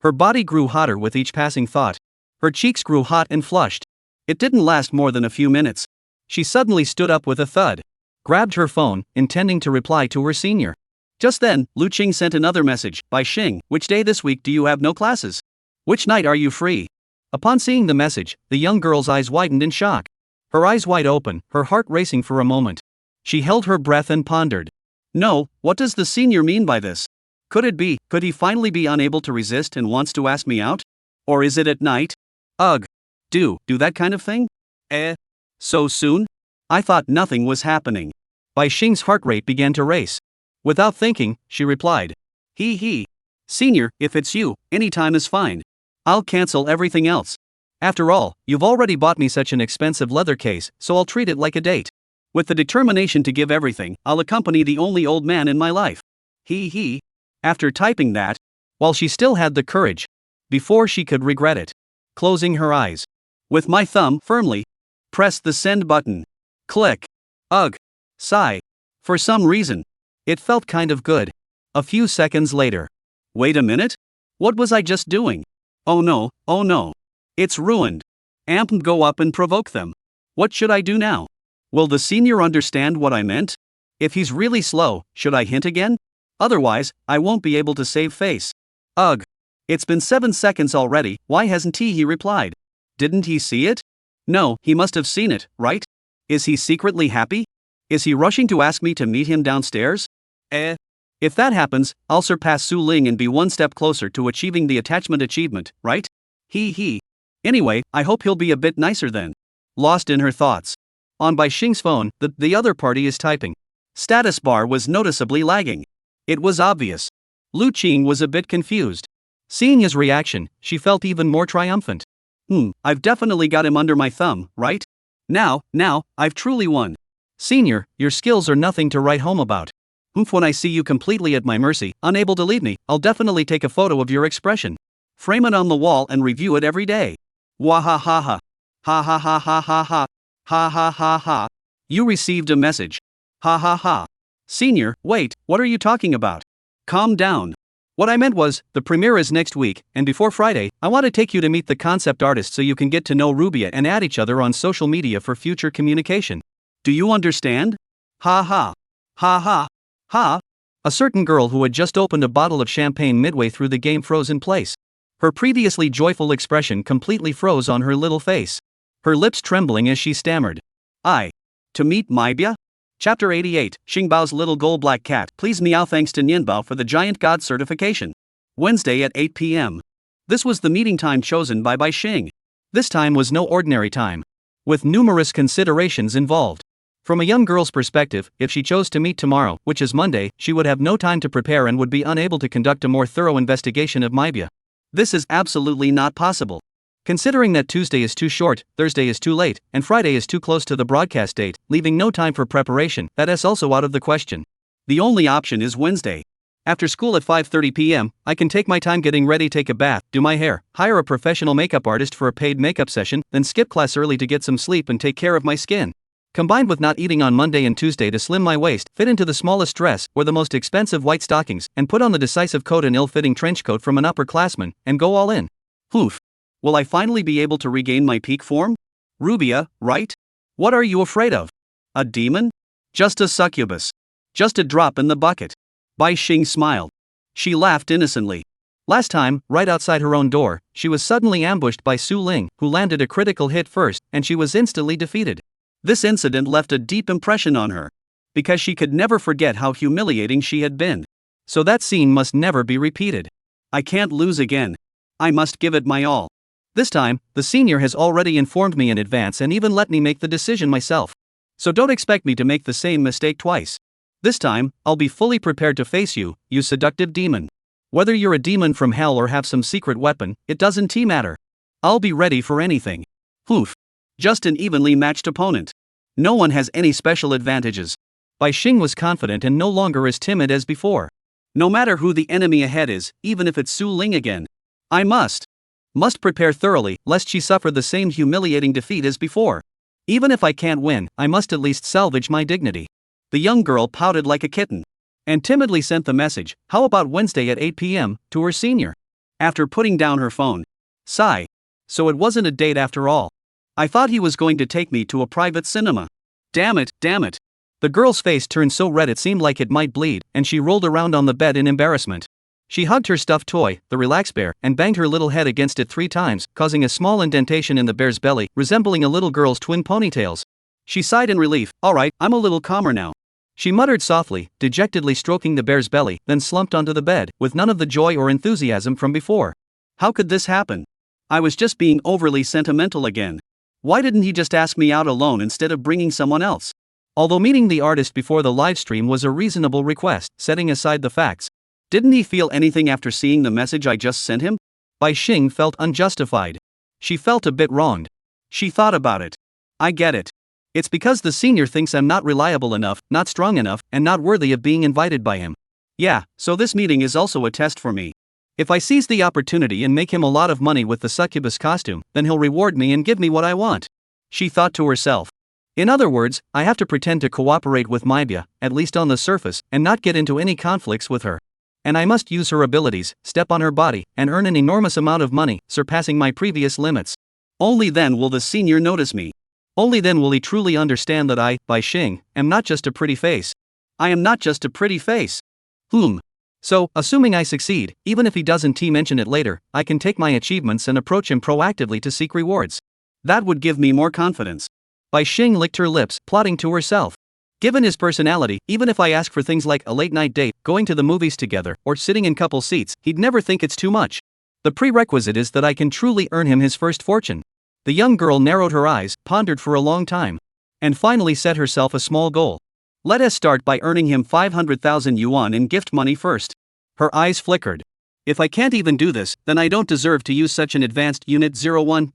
Her body grew hotter with each passing thought. Her cheeks grew hot and flushed. It didn't last more than a few minutes. She suddenly stood up with a thud, grabbed her phone, intending to reply to her senior. Just then, Lu Qing sent another message. Bai Xing, which day this week do you have no classes? Which night are you free? Upon seeing the message, the young girl's eyes widened in shock. Her eyes wide open, her heart racing for a moment. She held her breath and pondered. No, what does the senior mean by this? Could he finally be unable to resist and wants to ask me out? Or is it at night? Ugh. Do that kind of thing? So soon? I thought nothing was happening. Bai Xing's heart rate began to race. Without thinking, she replied. Senior, if it's you, any time is fine. I'll cancel everything else. After all, you've already bought me such an expensive leather case, so I'll treat it like a date. With the determination to give everything, I'll accompany the only old man in my life. After typing that, while she still had the courage, before she could regret it, closing her eyes, with my thumb firmly, pressed the send button. Click. Ugh. Sigh. For some reason, it felt kind of good. A few seconds later. Wait a minute? What was I just doing? Oh no. It's ruined. Go up and provoke them. What should I do now? Will the senior understand what I meant? If he's really slow, should I hint again? Otherwise, I won't be able to save face. Ugh. It's been 7 seconds already, why hasn't he replied? Didn't he see it? No, he must have seen it, right? Is he secretly happy? Is he rushing to ask me to meet him downstairs? If that happens, I'll surpass Su Ling and be one step closer to achieving the attachment achievement, right? Anyway, I hope he'll be a bit nicer then. Lost in her thoughts. On Bai Xing's phone, the other party is typing. Status bar was noticeably lagging. It was obvious. Lu Qing was a bit confused. Seeing his reaction, she felt even more triumphant. I've definitely got him under my thumb, right? Now, I've truly won. Senior, your skills are nothing to write home about. When I see you completely at my mercy, unable to lead me, I'll definitely take a photo of your expression. Frame it on the wall and review it every day. Wah ha ha ha. Ha ha ha ha ha ha. Ha ha ha ha. You received a message. Ha ha ha. Senior, wait, what are you talking about? Calm down. What I meant was, the premiere is next week, and before Friday, I want to take you to meet the concept artist so you can get to know Rubia and add each other on social media for future communication. Do you understand? Ha ha. Ha ha. Ha. A certain girl who had just opened a bottle of champagne midway through the game froze in place. Her previously joyful expression completely froze on her little face. Her lips trembling as she stammered. To meet Maibia? Chapter 88, Xingbao's Little Gold Black Cat. Please meow thanks to Nianbao for the Giant God certification. Wednesday at 8 p.m. This was the meeting time chosen by Bai Xing. This time was no ordinary time. With numerous considerations involved. From a young girl's perspective, if she chose to meet tomorrow, which is Monday, she would have no time to prepare and would be unable to conduct a more thorough investigation of Maibia. This is absolutely not possible. Considering that Tuesday is too short, Thursday is too late, and Friday is too close to the broadcast date, leaving no time for preparation, that is also out of the question. The only option is Wednesday. After school at 5:30 p.m., I can take my time getting ready, take a bath, do my hair, hire a professional makeup artist for a paid makeup session, then skip class early to get some sleep and take care of my skin. Combined with not eating on Monday and Tuesday to slim my waist, fit into the smallest dress, or the most expensive white stockings, and put on the decisive coat and ill-fitting trench coat from an upperclassman, and go all in. Will I finally be able to regain my peak form? Rubia, right? What are you afraid of? A demon? Just a succubus. Just a drop in the bucket. Bai Xing smiled. She laughed innocently. Last time, right outside her own door, she was suddenly ambushed by Su Ling, who landed a critical hit first, and she was instantly defeated. This incident left a deep impression on her. Because she could never forget how humiliating she had been. So that scene must never be repeated. I can't lose again. I must give it my all. This time, the senior has already informed me in advance and even let me make the decision myself. So don't expect me to make the same mistake twice. This time, I'll be fully prepared to face you, you seductive demon. Whether you're a demon from hell or have some secret weapon, it doesn't matter. I'll be ready for anything. Just an evenly matched opponent. No one has any special advantages. Bai Xing was confident and no longer as timid as before. No matter who the enemy ahead is, even if it's Su Ling again. I must prepare thoroughly, lest she suffer the same humiliating defeat as before. Even if I can't win, I must at least salvage my dignity. The young girl pouted like a kitten. And timidly sent the message, how about Wednesday at 8 p.m., to her senior. After putting down her phone. Sigh. So it wasn't a date after all. I thought he was going to take me to a private cinema. Damn it. The girl's face turned so red it seemed like it might bleed, and she rolled around on the bed in embarrassment. She hugged her stuffed toy, the Relax Bear, and banged her little head against it 3 times, causing a small indentation in the bear's belly, resembling a little girl's twin ponytails. She sighed in relief. All right, I'm a little calmer now. She muttered softly, dejectedly stroking the bear's belly, then slumped onto the bed, with none of the joy or enthusiasm from before. How could this happen? I was just being overly sentimental again. Why didn't he just ask me out alone instead of bringing someone else? Although meeting the artist before the livestream was a reasonable request, setting aside the facts. Didn't he feel anything after seeing the message I just sent him? Bai Xing felt unjustified. She felt a bit wronged. She thought about it. I get it. It's because the senior thinks I'm not reliable enough, not strong enough, and not worthy of being invited by him. Yeah, so this meeting is also a test for me. If I seize the opportunity and make him a lot of money with the succubus costume, then he'll reward me and give me what I want. She thought to herself. In other words, I have to pretend to cooperate with Maibia, at least on the surface, and not get into any conflicts with her. And I must use her abilities, step on her body, and earn an enormous amount of money, surpassing my previous limits. Only then will the senior notice me. Only then will he truly understand that I, Bai Xing, am not just a pretty face. I am not just a pretty face. So, assuming I succeed, even if he doesn't mention it later, I can take my achievements and approach him proactively to seek rewards. That would give me more confidence. Bai Xing licked her lips, plotting to herself. Given his personality, even if I ask for things like a late-night date, going to the movies together, or sitting in couple seats, he'd never think it's too much. The prerequisite is that I can truly earn him his first fortune. The young girl narrowed her eyes, pondered for a long time. and finally set herself a small goal. Let us start by earning him 500,000 yuan in gift money first. Her eyes flickered. If I can't even do this, then I don't deserve to use such an advanced Unit 01.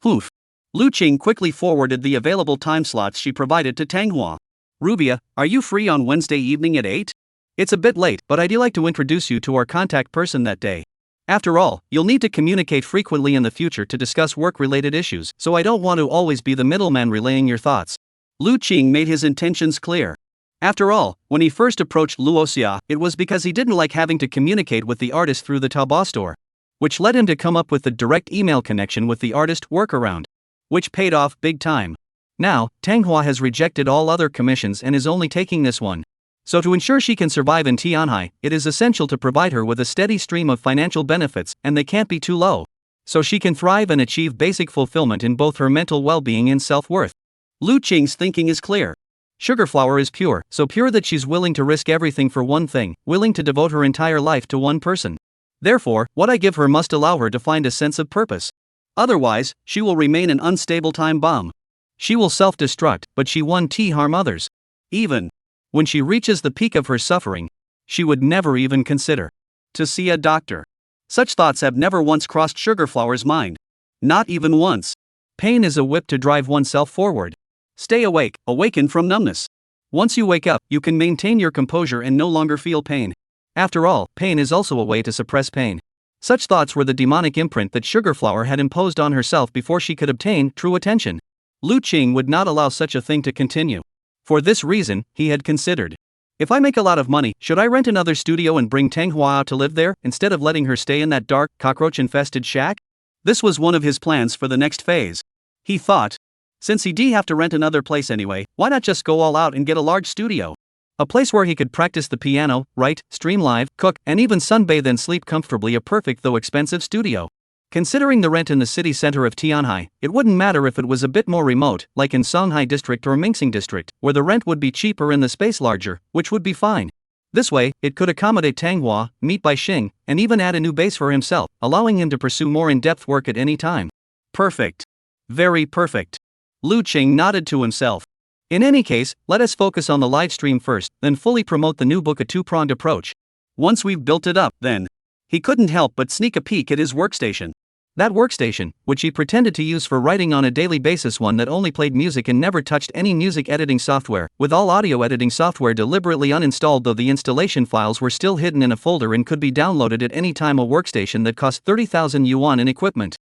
Poof. Lu Qing quickly forwarded the available time slots she provided to Tanghua. Rubia, are you free on Wednesday evening at 8? It's a bit late, but I'd like to introduce you to our contact person that day. After all, you'll need to communicate frequently in the future to discuss work-related issues, so I don't want to always be the middleman relaying your thoughts. Lu Qing made his intentions clear. After all, when he first approached Luoxia, it was because he didn't like having to communicate with the artist through the Taobao store, which led him to come up with the direct email connection with the artist workaround, which paid off big time. Now, Tanghua has rejected all other commissions and is only taking this one. So to ensure she can survive in Tianhai, it is essential to provide her with a steady stream of financial benefits, and they can't be too low, so she can thrive and achieve basic fulfillment in both her mental well-being and self-worth. Lu Qing's thinking is clear. Sugar flower is pure, so pure that she's willing to risk everything for one thing, willing to devote her entire life to one person. Therefore, what I give her must allow her to find a sense of purpose. Otherwise, she will remain an unstable time bomb. She will self-destruct, but she won't harm others. Even when she reaches the peak of her suffering, she would never even consider to see a doctor. Such thoughts have never once crossed Sugarflower's mind. Not even once. Pain is a whip to drive oneself forward. Stay awake, awaken from numbness. Once you wake up, you can maintain your composure and no longer feel pain. After all, pain is also a way to suppress pain. Such thoughts were the demonic imprint that Sugarflower had imposed on herself before she could obtain true attention. Lu Qing would not allow such a thing to continue. For this reason, he had considered, if I make a lot of money, should I rent another studio and bring Tanghua out to live there, instead of letting her stay in that dark, cockroach-infested shack? This was one of his plans for the next phase. He thought, since he'd have to rent another place anyway, why not just go all out and get a large studio? A place where he could practice the piano, write, stream live, cook, and even sunbathe and sleep comfortably. A perfect though expensive studio. Considering the rent in the city center of Tianhai, it wouldn't matter if it was a bit more remote, like in Songhai District or Mingxing District, where the rent would be cheaper and the space larger, which would be fine. This way, it could accommodate Tanghua, meet Bai Xing, and even add a new base for himself, allowing him to pursue more in-depth work at any time. Perfect. Very perfect. Lu Qing nodded to himself. In any case, let us focus on the live stream first, then fully promote the new book. A two-pronged approach. Once we've built it up, then. He couldn't help but sneak a peek at his workstation. That workstation, which he pretended to use for writing on a daily basis, one that only played music and never touched any music editing software, with all audio editing software deliberately uninstalled, though the installation files were still hidden in a folder and could be downloaded at any time. A workstation that cost 30,000 yuan in equipment.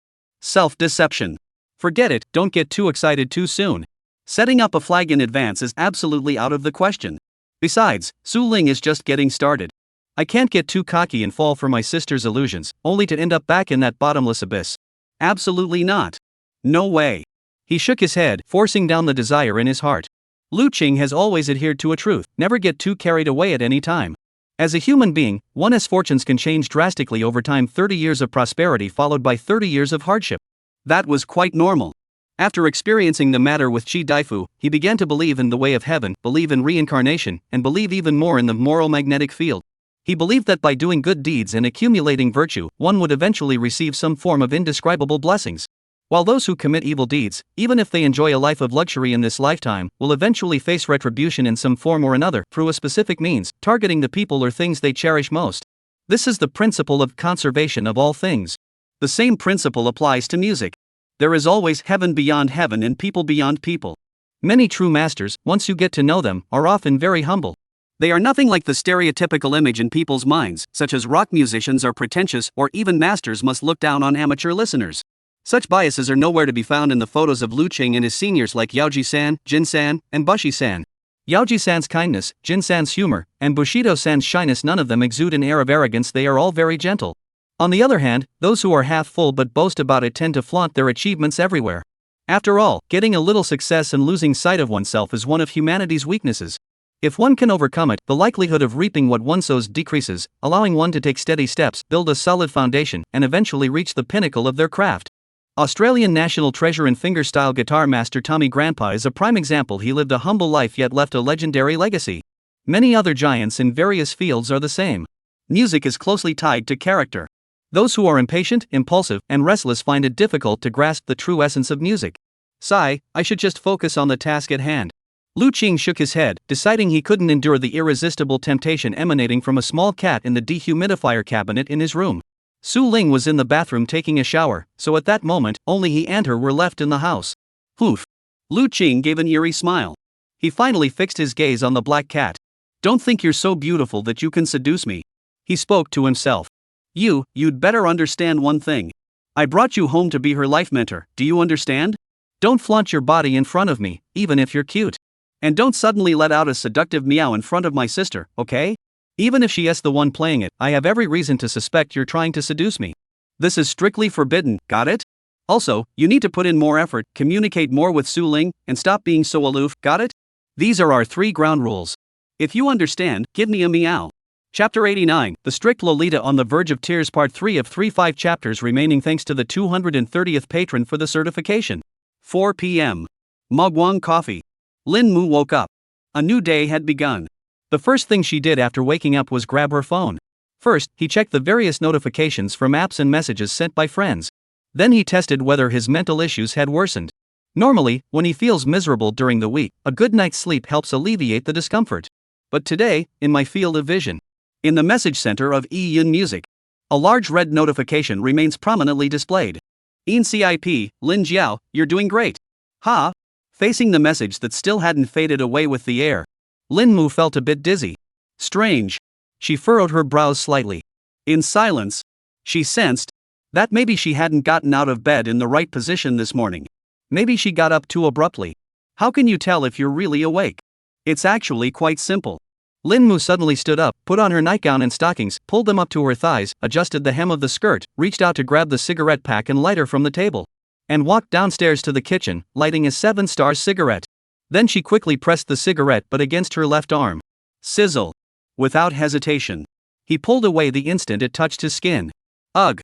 Self-deception. Forget it, don't get too excited too soon. Setting up a flag in advance is absolutely out of the question. Besides, Su Ling is just getting started. I can't get too cocky and fall for my sister's illusions, only to end up back in that bottomless abyss. Absolutely not. No way. He shook his head, forcing down the desire in his heart. Lu Qing has always adhered to a truth: never get too carried away at any time. As a human being, one's fortunes can change drastically over time. 30 years of prosperity followed by 30 years of hardship. That was quite normal. After experiencing the matter with Chi Daifu, he began to believe in the way of heaven, believe in reincarnation, and believe even more in the moral magnetic field. He believed that by doing good deeds and accumulating virtue, one would eventually receive some form of indescribable blessings. While those who commit evil deeds, even if they enjoy a life of luxury in this lifetime, will eventually face retribution in some form or another, through a specific means, targeting the people or things they cherish most. This is the principle of conservation of all things. The same principle applies to music. There is always heaven beyond heaven and people beyond people. Many true masters, once you get to know them, are often very humble. They are nothing like the stereotypical image in people's minds, such as rock musicians are pretentious, or even masters must look down on amateur listeners. Such biases are nowhere to be found in the photos of Lu Qing and his seniors like Yaoji-san, Jin-san, and Bushi-san. Yaoji-san's kindness, Jin-san's humor, and Bushido-san's shyness, none of them exude an air of arrogance. They are all very gentle. On the other hand, those who are half full but boast about it tend to flaunt their achievements everywhere. After all, getting a little success and losing sight of oneself is one of humanity's weaknesses. If one can overcome it, the likelihood of reaping what one sows decreases, allowing one to take steady steps, build a solid foundation, and eventually reach the pinnacle of their craft. Australian national treasure and fingerstyle guitar master Tommy Grandpa is a prime example. He lived a humble life yet left a legendary legacy. Many other giants in various fields are the same. Music is closely tied to character. Those who are impatient, impulsive, and restless find it difficult to grasp the true essence of music. Sigh, I should just focus on the task at hand. Lu Qing shook his head, deciding he couldn't endure the irresistible temptation emanating from a small cat in the dehumidifier cabinet in his room. Su Ling was in the bathroom taking a shower, so at that moment, only he and her were left in the house. Oof. Lu Qing gave an eerie smile. He finally fixed his gaze on the black cat. Don't think you're so beautiful that you can seduce me. He spoke to himself. You'd better understand one thing. I brought you home to be her life mentor, do you understand? Don't flaunt your body in front of me, even if you're cute. And don't suddenly let out a seductive meow in front of my sister, okay? Even if she is the one playing it, I have every reason to suspect you're trying to seduce me. This is strictly forbidden, got it? Also, you need to put in more effort, communicate more with Su Ling, and stop being so aloof, got it? These are our 3 ground rules. If you understand, give me a meow. Chapter 89, The Strict Lolita on the Verge of Tears, Part 3 of 5 chapters remaining thanks to the 230th patron for the certification. 4 p.m. Mogwang coffee. Lin Mu woke up. A new day had begun. The first thing she did after waking up was grab her phone. First, he checked the various notifications from apps and messages sent by friends. Then he tested whether his mental issues had worsened. Normally, when he feels miserable during the week, a good night's sleep helps alleviate the discomfort. But today, in my field of vision, in the message center of Yun Music, a large red notification remains prominently displayed. CIP, Lin Jiao, you're doing great. Ha! Facing the message that still hadn't faded away with the air, Lin Mu felt a bit dizzy. Strange. She furrowed her brows slightly. In silence, she sensed that maybe she hadn't gotten out of bed in the right position this morning. Maybe she got up too abruptly. How can you tell if you're really awake? It's actually quite simple. Lin Mu suddenly stood up, put on her nightgown and stockings, pulled them up to her thighs, adjusted the hem of the skirt, reached out to grab the cigarette pack and lighter from the table, and walked downstairs to the kitchen, lighting a 7-star cigarette. Then she quickly pressed the cigarette butt against her left arm. Sizzle. Without hesitation, he pulled away the instant it touched his skin. Ugh.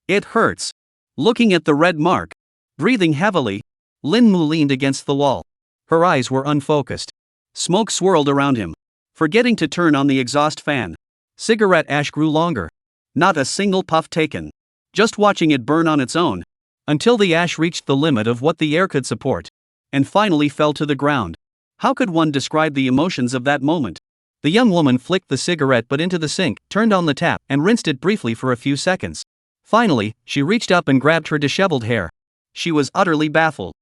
It hurts. Looking at the red mark, breathing heavily, Lin Mu leaned against the wall. Her eyes were unfocused. Smoke swirled around him. Forgetting to turn on the exhaust fan, cigarette ash grew longer. Not a single puff taken. Just watching it burn on its own, until the ash reached the limit of what the air could support, and finally fell to the ground. How could one describe the emotions of that moment? The young woman flicked the cigarette butt into the sink, turned on the tap, and rinsed it briefly for a few seconds. Finally, she reached up and grabbed her disheveled hair. She was utterly baffled.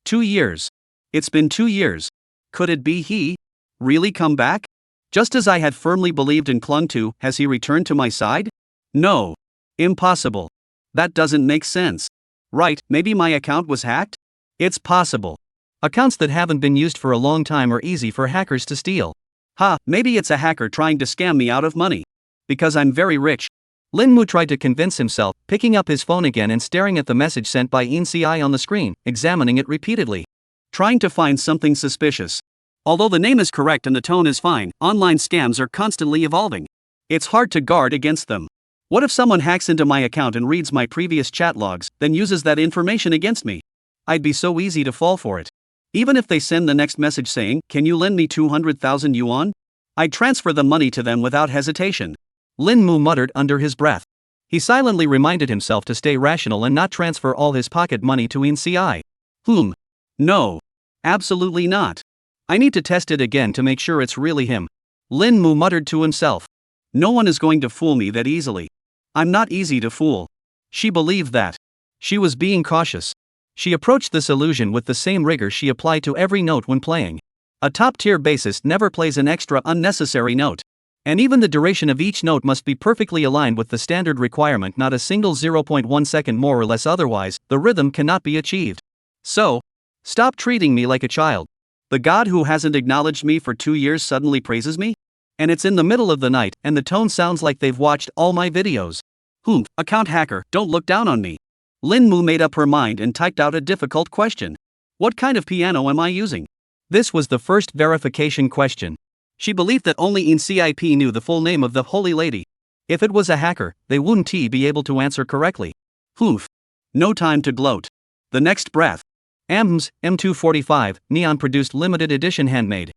2 years. It's been 2 years. Could it be he? Really come back? Just as I had firmly believed and clung to, has he returned to my side? No. Impossible. That doesn't make sense. Right, maybe my account was hacked? It's possible. Accounts that haven't been used for a long time are easy for hackers to steal. Maybe it's a hacker trying to scam me out of money. Because I'm very rich. Lin Mu tried to convince himself, picking up his phone again and staring at the message sent by NCI on the screen, examining it repeatedly. Trying to find something suspicious. Although the name is correct and the tone is fine, online scams are constantly evolving. It's hard to guard against them. What if someone hacks into my account and reads my previous chat logs, then uses that information against me? I'd be so easy to fall for it. Even if they send the next message saying, "Can you lend me 200,000 yuan?" I'd transfer the money to them without hesitation. Lin Mu muttered under his breath. He silently reminded himself to stay rational and not transfer all his pocket money to NCI. No. Absolutely not. I need to test it again to make sure it's really him. Lin Mu muttered to himself. No one is going to fool me that easily. I'm not easy to fool. She believed that. She was being cautious. She approached this illusion with the same rigor she applied to every note when playing. A top-tier bassist never plays an extra unnecessary note. And even the duration of each note must be perfectly aligned with the standard requirement, not a single 0.1 second more or less, otherwise, the rhythm cannot be achieved. So, stop treating me like a child. The god who hasn't acknowledged me for 2 years suddenly praises me? And it's in the middle of the night, and the tone sounds like they've watched all my videos. Account hacker, don't look down on me. Lin Mu made up her mind and typed out a difficult question. What kind of piano am I using? This was the first verification question. She believed that only NCIP knew the full name of the Holy Lady. If it was a hacker, they wouldn't be able to answer correctly. No time to gloat. The next breath. M245, neon-produced limited edition handmade. ?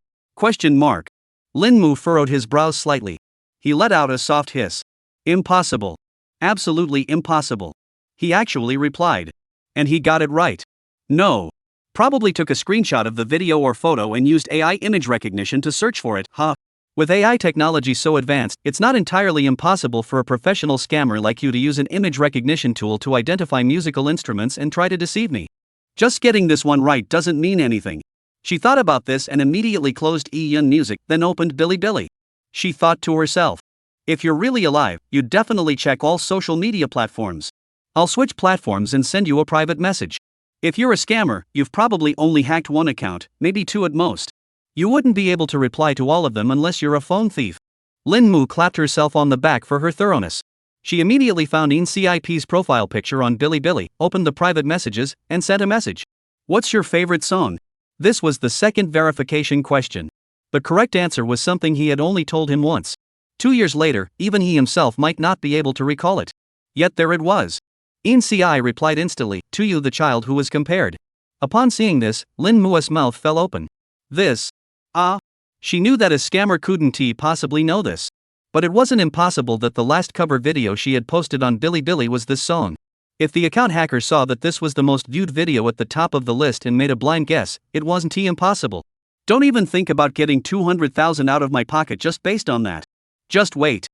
Lin Mu furrowed his brows slightly. He let out a soft hiss. Impossible. Absolutely impossible. He actually replied. And he got it right. No. Probably took a screenshot of the video or photo and used AI image recognition to search for it, huh? With AI technology so advanced, it's not entirely impossible for a professional scammer like you to use an image recognition tool to identify musical instruments and try to deceive me. Just getting this one right doesn't mean anything. She thought about this and immediately closed Yun Music, then opened Bilibili. She thought to herself, if you're really alive, you'd definitely check all social media platforms. I'll switch platforms and send you a private message. If you're a scammer, you've probably only hacked one account, maybe two at most. You wouldn't be able to reply to all of them unless you're a phone thief. Lin Mu clapped herself on the back for her thoroughness. She immediately found InCIP's profile picture on Bilibili, opened the private messages, and sent a message. What's your favorite song? This was the second verification question. The correct answer was something he had only told him once. 2 years later, even he himself might not be able to recall it. Yet there it was. InCI replied instantly, to you the child who was compared. Upon seeing this, Lin Mua's mouth fell open. This. She knew that a scammer couldn't possibly know this. But it wasn't impossible that the last cover video she had posted on Bilibili was this song. If the account hacker saw that this was the most viewed video at the top of the list and made a blind guess, it wasn't impossible. Don't even think about getting 200,000 out of my pocket just based on that. Just wait.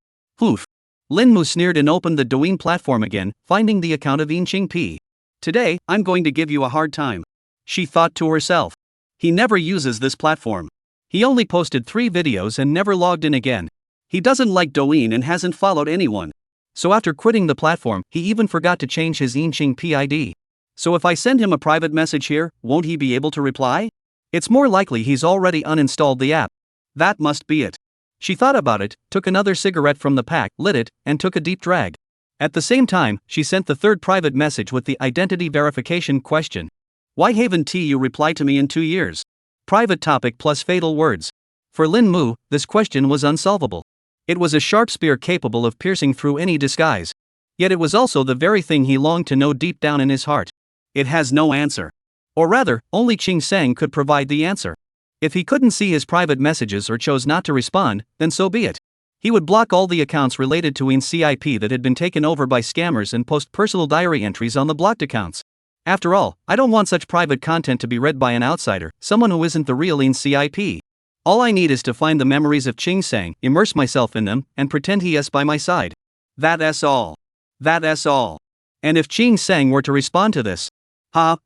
Oof. Lin Mu sneered and opened the Douyin platform again, finding the account of Yinqingpi. Today, I'm going to give you a hard time. She thought to herself. He never uses this platform. He only posted 3 videos and never logged in again. He doesn't like Douyin and hasn't followed anyone. So after quitting the platform, he even forgot to change his Yinqingpi ID. So if I send him a private message here, won't he be able to reply? It's more likely he's already uninstalled the app. That must be it. She thought about it, took another cigarette from the pack, lit it, and took a deep drag. At the same time, she sent the third private message with the identity verification question. Why haven't you replied to me in 2 years? Private topic plus fatal words. For Lin Mu, this question was unsolvable. It was a sharp spear capable of piercing through any disguise. Yet it was also the very thing he longed to know deep down in his heart. It has no answer. Or rather, only Ching Sang could provide the answer. If he couldn't see his private messages or chose not to respond, then so be it. He would block all the accounts related to InCIP that had been taken over by scammers and post personal diary entries on the blocked accounts. After all, I don't want such private content to be read by an outsider, someone who isn't the real InCIP. All I need is to find the memories of Ching Sang, immerse myself in them, and pretend he is by my side. That's all. That's all. And if Ching Sang were to respond to this?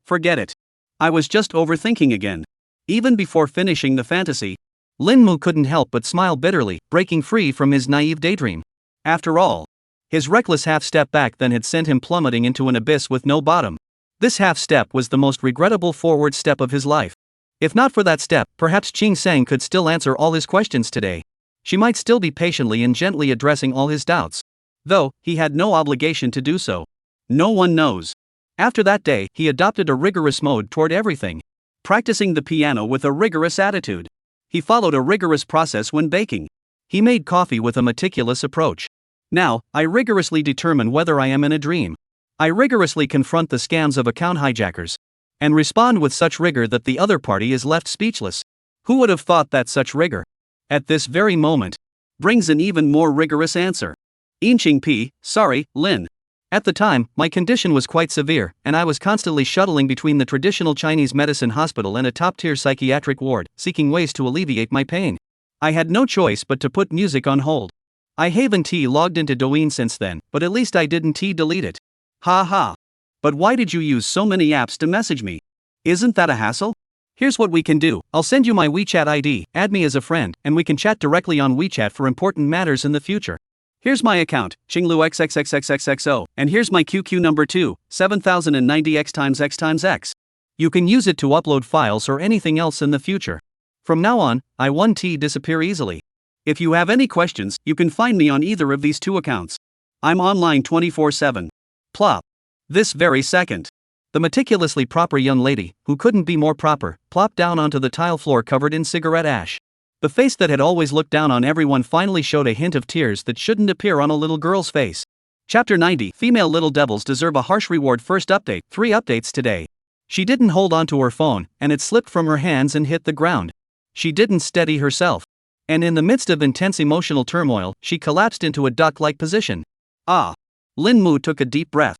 Forget it. I was just overthinking again. Even before finishing the fantasy, Lin Mu couldn't help but smile bitterly, breaking free from his naive daydream. After all, his reckless half-step back then had sent him plummeting into an abyss with no bottom. This half-step was the most regrettable forward step of his life. If not for that step, perhaps Ching Sang could still answer all his questions today. She might still be patiently and gently addressing all his doubts. Though, he had no obligation to do so. No one knows. After that day, he adopted a rigorous mode toward everything. Practicing the piano with a rigorous attitude. He followed a rigorous process when baking. He made coffee with a meticulous approach. Now, I rigorously determine whether I am in a dream. I rigorously confront the scams of account hijackers. And respond with such rigor that the other party is left speechless. Who would have thought that such rigor, at this very moment, brings an even more rigorous answer? Yinqingpi, sorry, Lin. At the time, my condition was quite severe, and I was constantly shuttling between the traditional Chinese medicine hospital and a top-tier psychiatric ward, seeking ways to alleviate my pain. I had no choice but to put music on hold. I haven't logged into Douyin since then, but at least I didn't delete it. But why did you use so many apps to message me? Isn't that a hassle? Here's what we can do. I'll send you my WeChat ID, add me as a friend, and we can chat directly on WeChat for important matters in the future. Here's my account, ChingLu XXXXXXO, and here's my QQ number 2, 7090x×x×x. You can use it to upload files or anything else in the future. From now on, I won't disappear easily. If you have any questions, you can find me on either of these 2 accounts. I'm online 24/7. Plop. This very second. The meticulously proper young lady, who couldn't be more proper, plopped down onto the tile floor covered in cigarette ash. The face that had always looked down on everyone finally showed a hint of tears that shouldn't appear on a little girl's face. Chapter 90. Female little devils deserve a harsh reward. First update. 3 updates today. She didn't hold onto her phone, and it slipped from her hands and hit the ground. She didn't steady herself. And in the midst of intense emotional turmoil, she collapsed into a duck-like position. Lin Mu took a deep breath.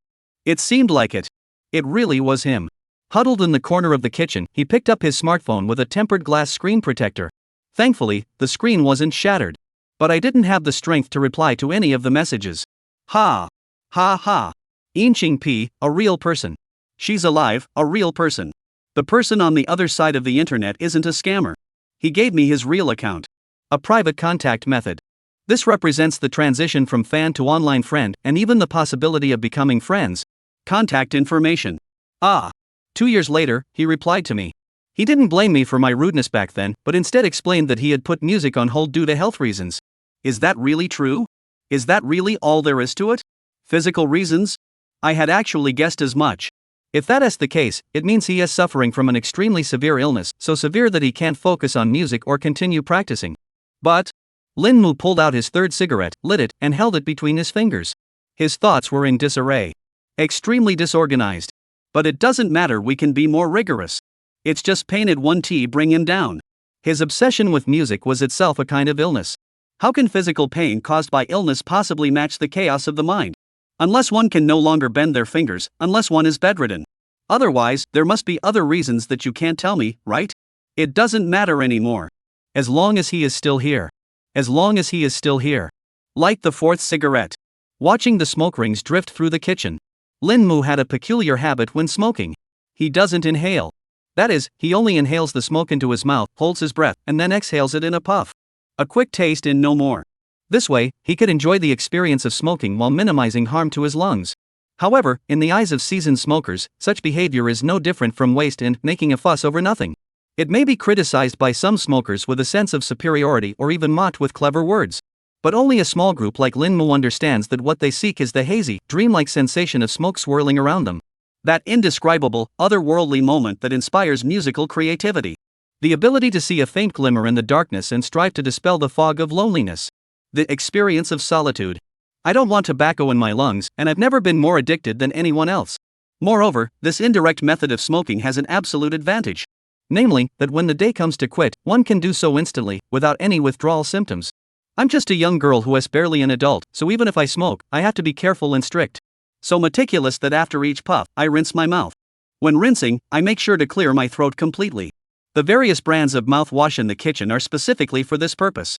It seemed like it. It really was him. Huddled in the corner of the kitchen, he picked up his smartphone with a tempered glass screen protector. Thankfully, the screen wasn't shattered. But I didn't have the strength to reply to any of the messages. Ha! Ha ha! Inching P, a real person. She's alive, a real person. The person on the other side of the internet isn't a scammer. He gave me his real account. A private contact method. This represents the transition from fan to online friend and even the possibility of becoming friends. Contact information. Ah. 2 years later, he replied to me. He didn't blame me for my rudeness back then, but instead explained that he had put music on hold due to health reasons. Is that really true? Is that really all there is to it? Physical reasons? I had actually guessed as much. If that is the case, it means he is suffering from an extremely severe illness, so severe that he can't focus on music or continue practicing. But Lin Mu pulled out his third cigarette, lit it, and held it between his fingers. His thoughts were in disarray. Extremely disorganized. But it doesn't matter, we can be more rigorous. It's just painted one T bring him down. His obsession with music was itself a kind of illness. How can physical pain caused by illness possibly match the chaos of the mind? Unless one can no longer bend their fingers, unless one is bedridden. Otherwise, there must be other reasons that you can't tell me, right? It doesn't matter anymore. As long as he is still here. As long as he is still here. Light the fourth cigarette. Watching the smoke rings drift through the kitchen. Lin Mu had a peculiar habit when smoking. He doesn't inhale. That is, he only inhales the smoke into his mouth, holds his breath, and then exhales it in a puff. A quick taste and no more. This way, he could enjoy the experience of smoking while minimizing harm to his lungs. However, in the eyes of seasoned smokers, such behavior is no different from waste and making a fuss over nothing. It may be criticized by some smokers with a sense of superiority or even mocked with clever words. But only a small group like Lin Mu understands that what they seek is the hazy, dreamlike sensation of smoke swirling around them. That indescribable, otherworldly moment that inspires musical creativity. The ability to see a faint glimmer in the darkness and strive to dispel the fog of loneliness. The experience of solitude. I don't want tobacco in my lungs, and I've never been more addicted than anyone else. Moreover, this indirect method of smoking has an absolute advantage. Namely, that when the day comes to quit, one can do so instantly, without any withdrawal symptoms. I'm just a young girl who is barely an adult, so even if I smoke, I have to be careful and strict. So meticulous that after each puff, I rinse my mouth. When rinsing, I make sure to clear my throat completely. The various brands of mouthwash in the kitchen are specifically for this purpose.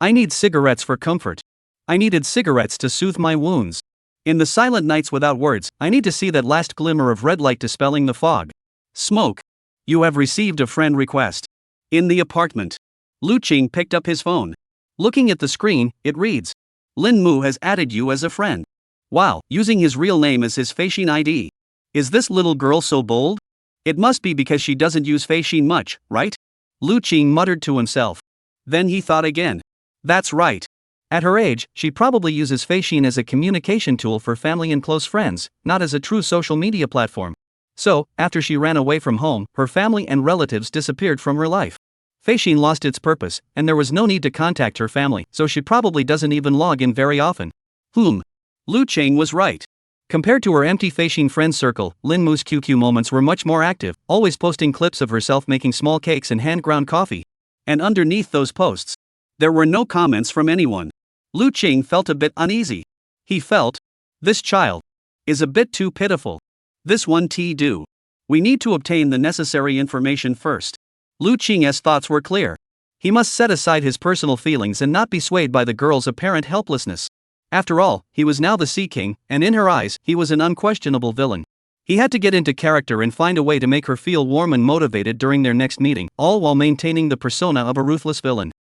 I need cigarettes for comfort. I needed cigarettes to soothe my wounds. In the silent nights without words, I need to see that last glimmer of red light dispelling the fog. Smoke. You have received a friend request. In the apartment. Lu Qing picked up his phone. Looking at the screen, it reads. Lin Mu has added you as a friend. Wow, using his real name as his Feishin ID. Is this little girl so bold? It must be because she doesn't use Feishin much, right? Lu Qing muttered to himself. Then he thought again. That's right. At her age, she probably uses Feishin as a communication tool for family and close friends, not as a true social media platform. So, after she ran away from home, her family and relatives disappeared from her life. Feishin lost its purpose, and there was no need to contact her family, so she probably doesn't even log in very often. Lu Qing was right. Compared to her empty Feishin friend circle, Lin Mu's QQ moments were much more active, always posting clips of herself making small cakes and hand-ground coffee. And underneath those posts, there were no comments from anyone. Lu Qing felt a bit uneasy. He felt, this child is a bit too pitiful. This one do. We need to obtain the necessary information first. Lu Qing's thoughts were clear. He must set aside his personal feelings and not be swayed by the girl's apparent helplessness. After all, he was now the Sea King, and in her eyes, he was an unquestionable villain. He had to get into character and find a way to make her feel warm and motivated during their next meeting, all while maintaining the persona of a ruthless villain.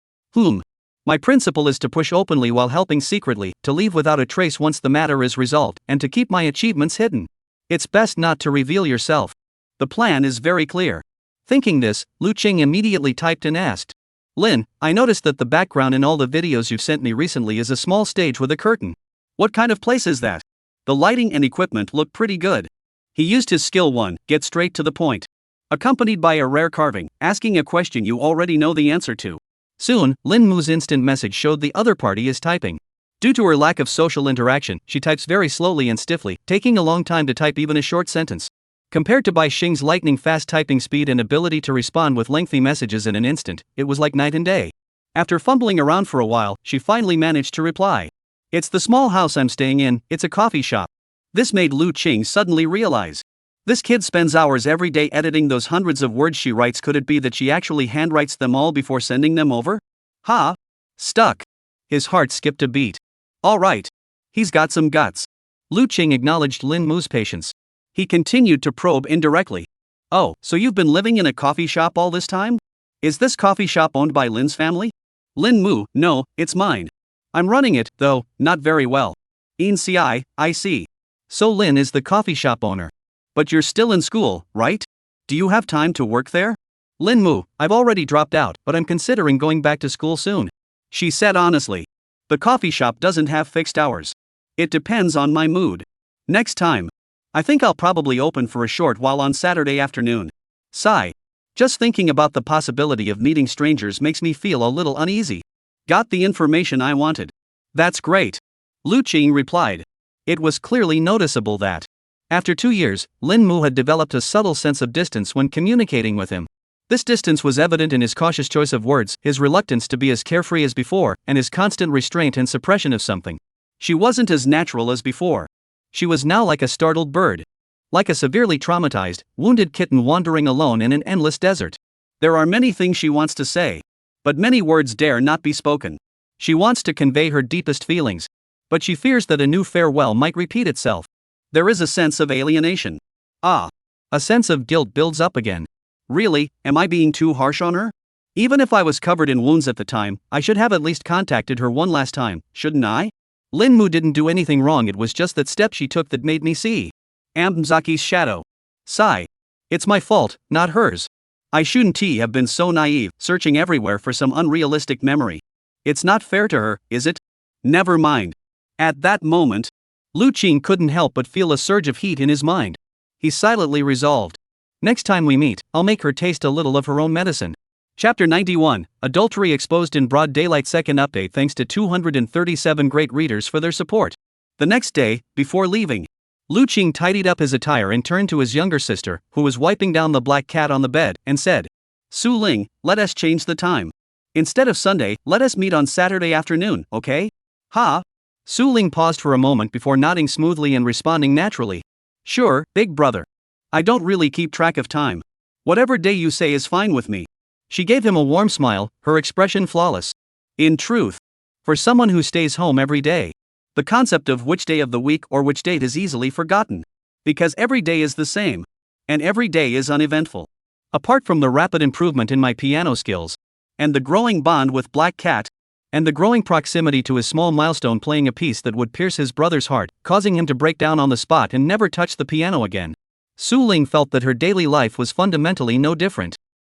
My principle is to push openly while helping secretly, to leave without a trace once the matter is resolved, and to keep my achievements hidden. It's best not to reveal yourself. The plan is very clear. Thinking this, Lu Qing immediately typed and asked. Lin, I noticed that the background in all the videos you've sent me recently is a small stage with a curtain. What kind of place is that? The lighting and equipment look pretty good. He used his skill 1, get straight to the point. Accompanied by a rare carving, asking a question you already know the answer to. Soon, Lin Mu's instant message showed the other party is typing. Due to her lack of social interaction, she types very slowly and stiffly, taking a long time to type even a short sentence. Compared to Bai Xing's lightning-fast typing speed and ability to respond with lengthy messages in an instant, it was like night and day. After fumbling around for a while, she finally managed to reply. It's the small house I'm staying in, it's a coffee shop. This made Lu Qing suddenly realize. This kid spends hours every day editing those hundreds of words she writes. Could it be that she actually handwrites them all before sending them over? Ha! Stuck. His heart skipped a beat. All right. He's got some guts. Lu Qing acknowledged Lin Mu's patience. He continued to probe indirectly. Oh, so you've been living in a coffee shop all this time? Is this coffee shop owned by Lin's family? Lin Mu, no, it's mine. I'm running it, though, not very well. I see. So Lin is the coffee shop owner. But you're still in school, right? Do you have time to work there? Lin Mu, I've already dropped out, but I'm considering going back to school soon. She said honestly. The coffee shop doesn't have fixed hours. It depends on my mood. Next time. I think I'll probably open for a short while on Saturday afternoon. Sigh. Just thinking about the possibility of meeting strangers makes me feel a little uneasy. Got the information I wanted. That's great. Lu Qing replied. It was clearly noticeable that, after 2 years, Lin Mu had developed a subtle sense of distance when communicating with him. This distance was evident in his cautious choice of words, his reluctance to be as carefree as before, and his constant restraint and suppression of something. She wasn't as natural as before. She was now like a startled bird. Like a severely traumatized, wounded kitten wandering alone in an endless desert. There are many things she wants to say. But many words dare not be spoken. She wants to convey her deepest feelings. But she fears that a new farewell might repeat itself. There is a sense of alienation. Ah. A sense of guilt builds up again. Really, am I being too harsh on her? Even if I was covered in wounds at the time, I should have at least contacted her one last time, shouldn't I? Lin Mu didn't do anything wrong, it was just that step she took that made me see Amzaki's shadow. Sigh. It's my fault, not hers. I shouldn't have been so naive, searching everywhere for some unrealistic memory. It's not fair to her, is it? Never mind. At that moment, Lu Qing couldn't help but feel a surge of heat in his mind. He silently resolved. Next time we meet, I'll make her taste a little of her own medicine. Chapter 91, Adultery Exposed in Broad Daylight. Second update. Thanks to 237 great readers for their support. The next day, before leaving, Lu Qing tidied up his attire and turned to his younger sister, who was wiping down the black cat on the bed, and said, Su Ling, let us change the time. Instead of Sunday, let us meet on Saturday afternoon, okay? Ha! Su Ling paused for a moment before nodding smoothly and responding naturally. Sure, big brother. I don't really keep track of time. Whatever day you say is fine with me. She gave him a warm smile, her expression flawless. In truth, for someone who stays home every day, the concept of which day of the week or which date is easily forgotten. Because every day is the same. And every day is uneventful. Apart from the rapid improvement in my piano skills, and the growing bond with Black Cat, and the growing proximity to his small milestone playing a piece that would pierce his brother's heart, causing him to break down on the spot and never touch the piano again, Su Ling felt that her daily life was fundamentally no different.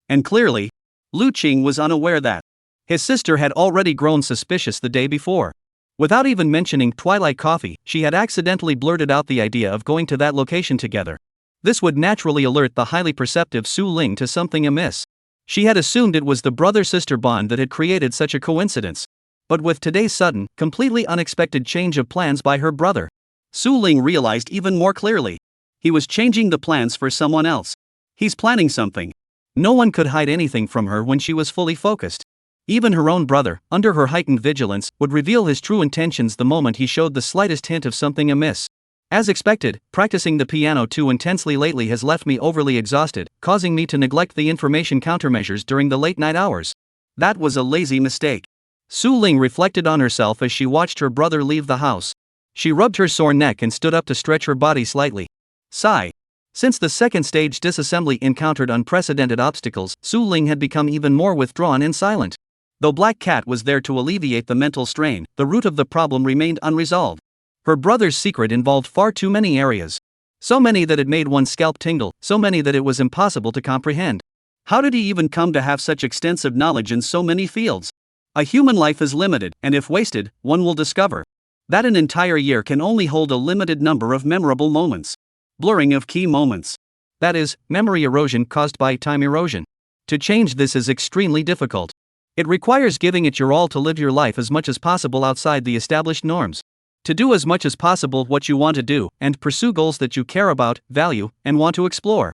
And clearly, Lu Qing was unaware that his sister had already grown suspicious the day before. Without even mentioning Twilight Coffee, she had accidentally blurted out the idea of going to that location together. This would naturally alert the highly perceptive Su Ling to something amiss. She had assumed it was the brother-sister bond that had created such a coincidence. But with today's sudden, completely unexpected change of plans by her brother, Su Ling realized even more clearly. He was changing the plans for someone else. He's planning something. No one could hide anything from her when she was fully focused. Even her own brother, under her heightened vigilance, would reveal his true intentions the moment he showed the slightest hint of something amiss. As expected, practicing the piano too intensely lately has left me overly exhausted, causing me to neglect the information countermeasures during the late-night hours. That was a lazy mistake. Su Ling reflected on herself as she watched her brother leave the house. She rubbed her sore neck and stood up to stretch her body slightly. Sigh. Since the second stage disassembly encountered unprecedented obstacles, Su Ling had become even more withdrawn and silent. Though Black Cat was there to alleviate the mental strain, the root of the problem remained unresolved. Her brother's secret involved far too many areas. So many that it made one's scalp tingle, so many that it was impossible to comprehend. How did he even come to have such extensive knowledge in so many fields? A human life is limited, and if wasted, one will discover that an entire year can only hold a limited number of memorable moments. Blurring of key moments. That is, memory erosion caused by time erosion. To change this is extremely difficult. It requires giving it your all to live your life as much as possible outside the established norms. To do as much as possible what you want to do, and pursue goals that you care about, value, and want to explore.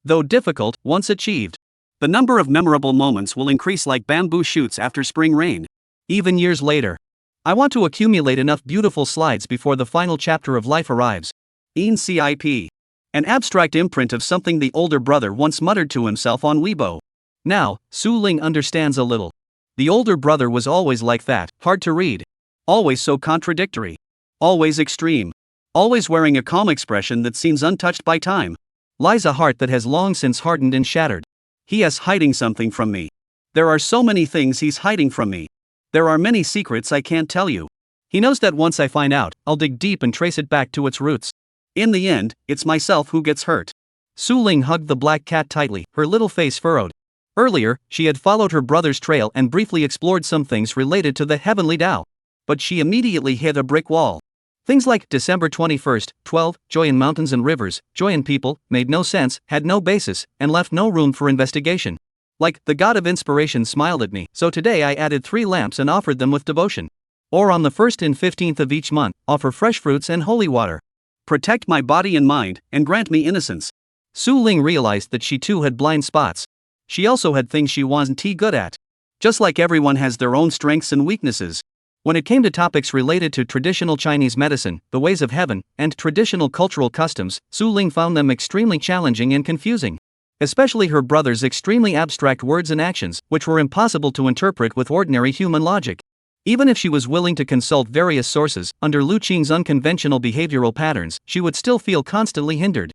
Though difficult, once achieved, the number of memorable moments will increase like bamboo shoots after spring rain. Even years later. I want to accumulate enough beautiful slides before the final chapter of life arrives. CIP. An abstract imprint of something the older brother once muttered to himself on Weibo. Now, Su Ling understands a little. The older brother was always like that, hard to read. Always so contradictory. Always extreme. Always wearing a calm expression that seems untouched by time. Lies a heart that has long since hardened and shattered. He is hiding something from me. There are so many things he's hiding from me. There are many secrets I can't tell you. He knows that once I find out, I'll dig deep and trace it back to its roots. In the end, it's myself who gets hurt. Su Ling hugged the black cat tightly, her little face furrowed. Earlier, she had followed her brother's trail and briefly explored some things related to the heavenly Tao. But she immediately hit a brick wall. Things like December 21st, 12, joy in mountains and rivers, joy in people, made no sense, had no basis, and left no room for investigation. Like, the god of inspiration smiled at me, so today I added 3 lamps and offered them with devotion. Or on the 1st and 15th of each month, offer fresh fruits and holy water. Protect my body and mind, and grant me innocence. Su Ling realized that she too had blind spots. She also had things she wasn't good at. Just like everyone has their own strengths and weaknesses. When it came to topics related to traditional Chinese medicine, the ways of heaven, and traditional cultural customs, Su Ling found them extremely challenging and confusing. Especially her brother's extremely abstract words and actions, which were impossible to interpret with ordinary human logic. Even if she was willing to consult various sources, under Lu Qing's unconventional behavioral patterns, she would still feel constantly hindered.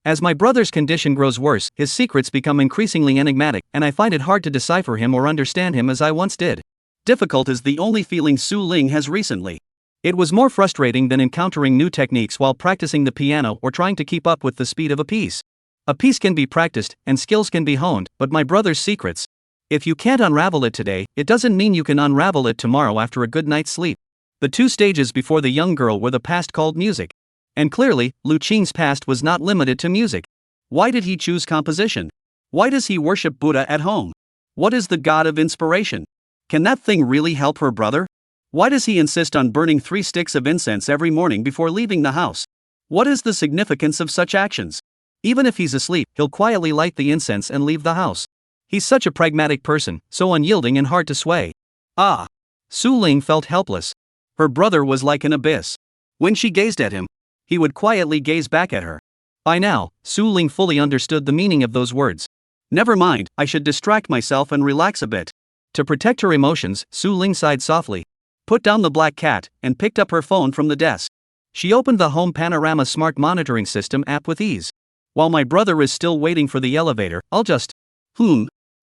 As my brother's condition grows worse, his secrets become increasingly enigmatic, and I find it hard to decipher him or understand him as I once did. Difficult is the only feeling Su Ling has recently. It was more frustrating than encountering new techniques while practicing the piano or trying to keep up with the speed of a piece. A piece can be practiced, and skills can be honed, but my brother's secrets. If you can't unravel it today, it doesn't mean you can unravel it tomorrow after a good night's sleep. The 2 stages before the young girl were the past called music. And clearly, Lu Qing's past was not limited to music. Why did he choose composition? Why does he worship Buddha at home? What is the god of inspiration? Can that thing really help her brother? Why does he insist on burning 3 sticks of incense every morning before leaving the house? What is the significance of such actions? Even if he's asleep, he'll quietly light the incense and leave the house. He's such a pragmatic person, so unyielding and hard to sway. Ah! Su Ling felt helpless. Her brother was like an abyss. When she gazed at him, he would quietly gaze back at her. By now, Su Ling fully understood the meaning of those words. Never mind, I should distract myself and relax a bit. To protect her emotions, Su Ling sighed softly, put down the black cat, and picked up her phone from the desk. She opened the Home Panorama Smart Monitoring System app with ease. While my brother is still waiting for the elevator, I'll just...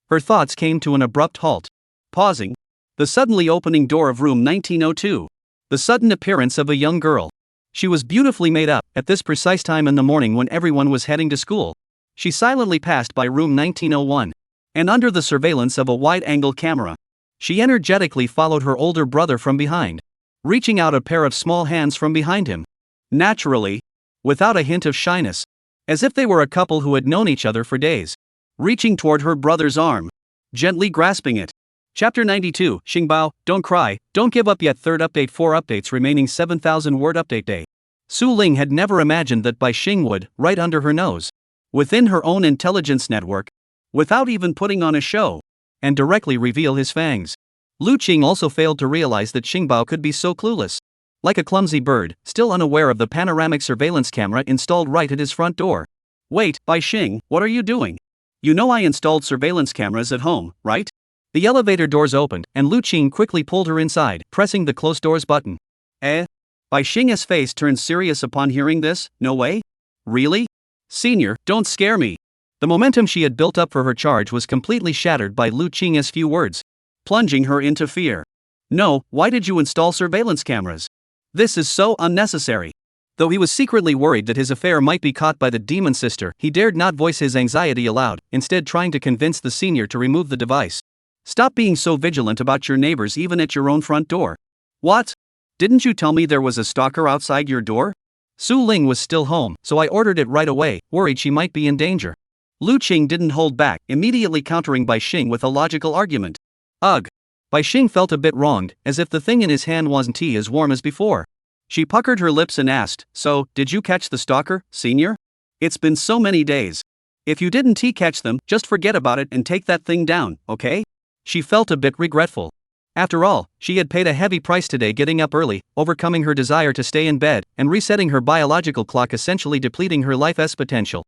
Her thoughts came to an abrupt halt. Pausing. The suddenly opening door of room 1902. The sudden appearance of a young girl. She was beautifully made up, at this precise time in the morning when everyone was heading to school. She silently passed by room 1901. And under the surveillance of a wide-angle camera, she energetically followed her older brother from behind, reaching out a pair of small hands from behind him. Naturally, without a hint of shyness, as if they were a couple who had known each other for days. Reaching toward her brother's arm, gently grasping it. Chapter 92, Xingbao, don't cry, don't give up yet. Third update, 4 updates remaining, 7,000 word update day. Su Ling had never imagined that Bai Xing would, right under her nose, within her own intelligence network, without even putting on a show, and directly reveal his fangs. Lu Qing also failed to realize that Xingbao could be so clueless. Like a clumsy bird, still unaware of the panoramic surveillance camera installed right at his front door. Wait, Bai Xing, what are you doing? You know I installed surveillance cameras at home, right? The elevator doors opened, and Lu Qing quickly pulled her inside, pressing the close doors button. Bai Xing's face turned serious upon hearing this. No way? Really? Senior, don't scare me. The momentum she had built up for her charge was completely shattered by Lu Qing's few words, plunging her into fear. No, why did you install surveillance cameras? This is so unnecessary. Though he was secretly worried that his affair might be caught by the demon sister, he dared not voice his anxiety aloud, instead trying to convince the senior to remove the device. Stop being so vigilant about your neighbors even at your own front door. What? Didn't you tell me there was a stalker outside your door? Su Ling was still home, so I ordered it right away, worried she might be in danger. Lu Qing didn't hold back, immediately countering Bai Xing with a logical argument. Ugh. Bai Xing felt a bit wronged, as if the thing in his hand wasn't as warm as before. She puckered her lips and asked, so, did you catch the stalker, senior? It's been so many days. If you didn't catch them, just forget about it and take that thing down, okay? She felt a bit regretful. After all, she had paid a heavy price today, getting up early, overcoming her desire to stay in bed, and resetting her biological clock, essentially depleting her life's potential.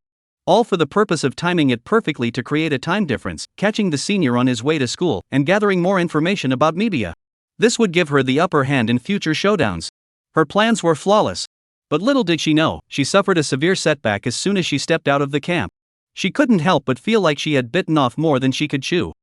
All for the purpose of timing it perfectly to create a time difference, catching the senior on his way to school, and gathering more information about media. This would give her the upper hand in future showdowns. Her plans were flawless. But little did she know, she suffered a severe setback as soon as she stepped out of the camp. She couldn't help but feel like she had bitten off more than she could chew.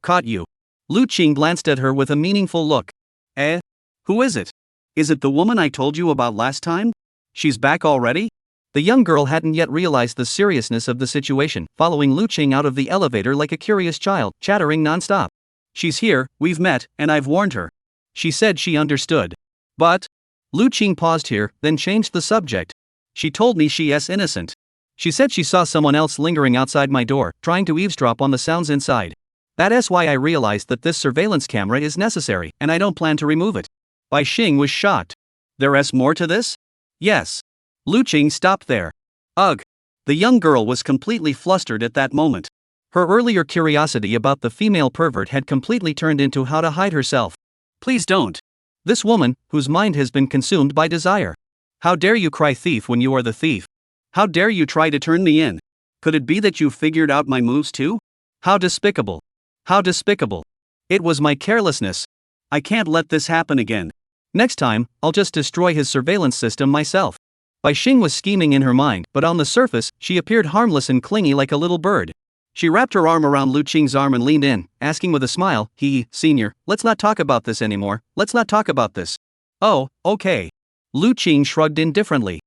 Caught you. Lu Qing glanced at her with a meaningful look. Who is it? Is it the woman I told you about last time? She's back already? The young girl hadn't yet realized the seriousness of the situation, following Lu Qing out of the elevator like a curious child, chattering nonstop. She's here, we've met, and I've warned her. She said she understood. But? Lu Qing paused here, then changed the subject. She told me she's innocent. She said she saw someone else lingering outside my door, trying to eavesdrop on the sounds inside. That's why I realized that this surveillance camera is necessary, and I don't plan to remove it. Bai Xing was shocked. There's more to this? Yes. Lu Qing stopped there. Ugh. The young girl was completely flustered at that moment. Her earlier curiosity about the female pervert had completely turned into how to hide herself. Please don't. This woman, whose mind has been consumed by desire. How dare you cry thief when you are the thief? How dare you try to turn me in? Could it be that you've figured out my moves too? How despicable. How despicable. It was my carelessness. I can't let this happen again. Next time, I'll just destroy his surveillance system myself. Bai Xing was scheming in her mind, but on the surface, she appeared harmless and clingy like a little bird. She wrapped her arm around Lu Qing's arm and leaned in, asking with a smile, Senior, let's not talk about this anymore, let's not talk about this. Oh, okay. Lu Qing shrugged indifferently.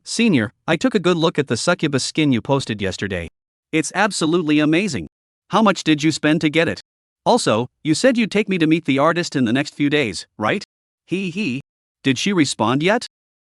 Senior, I took a good look at the succubus skin you posted yesterday. It's absolutely amazing. How much did you spend to get it? Also, you said you'd take me to meet the artist in the next few days, right? Did she respond yet?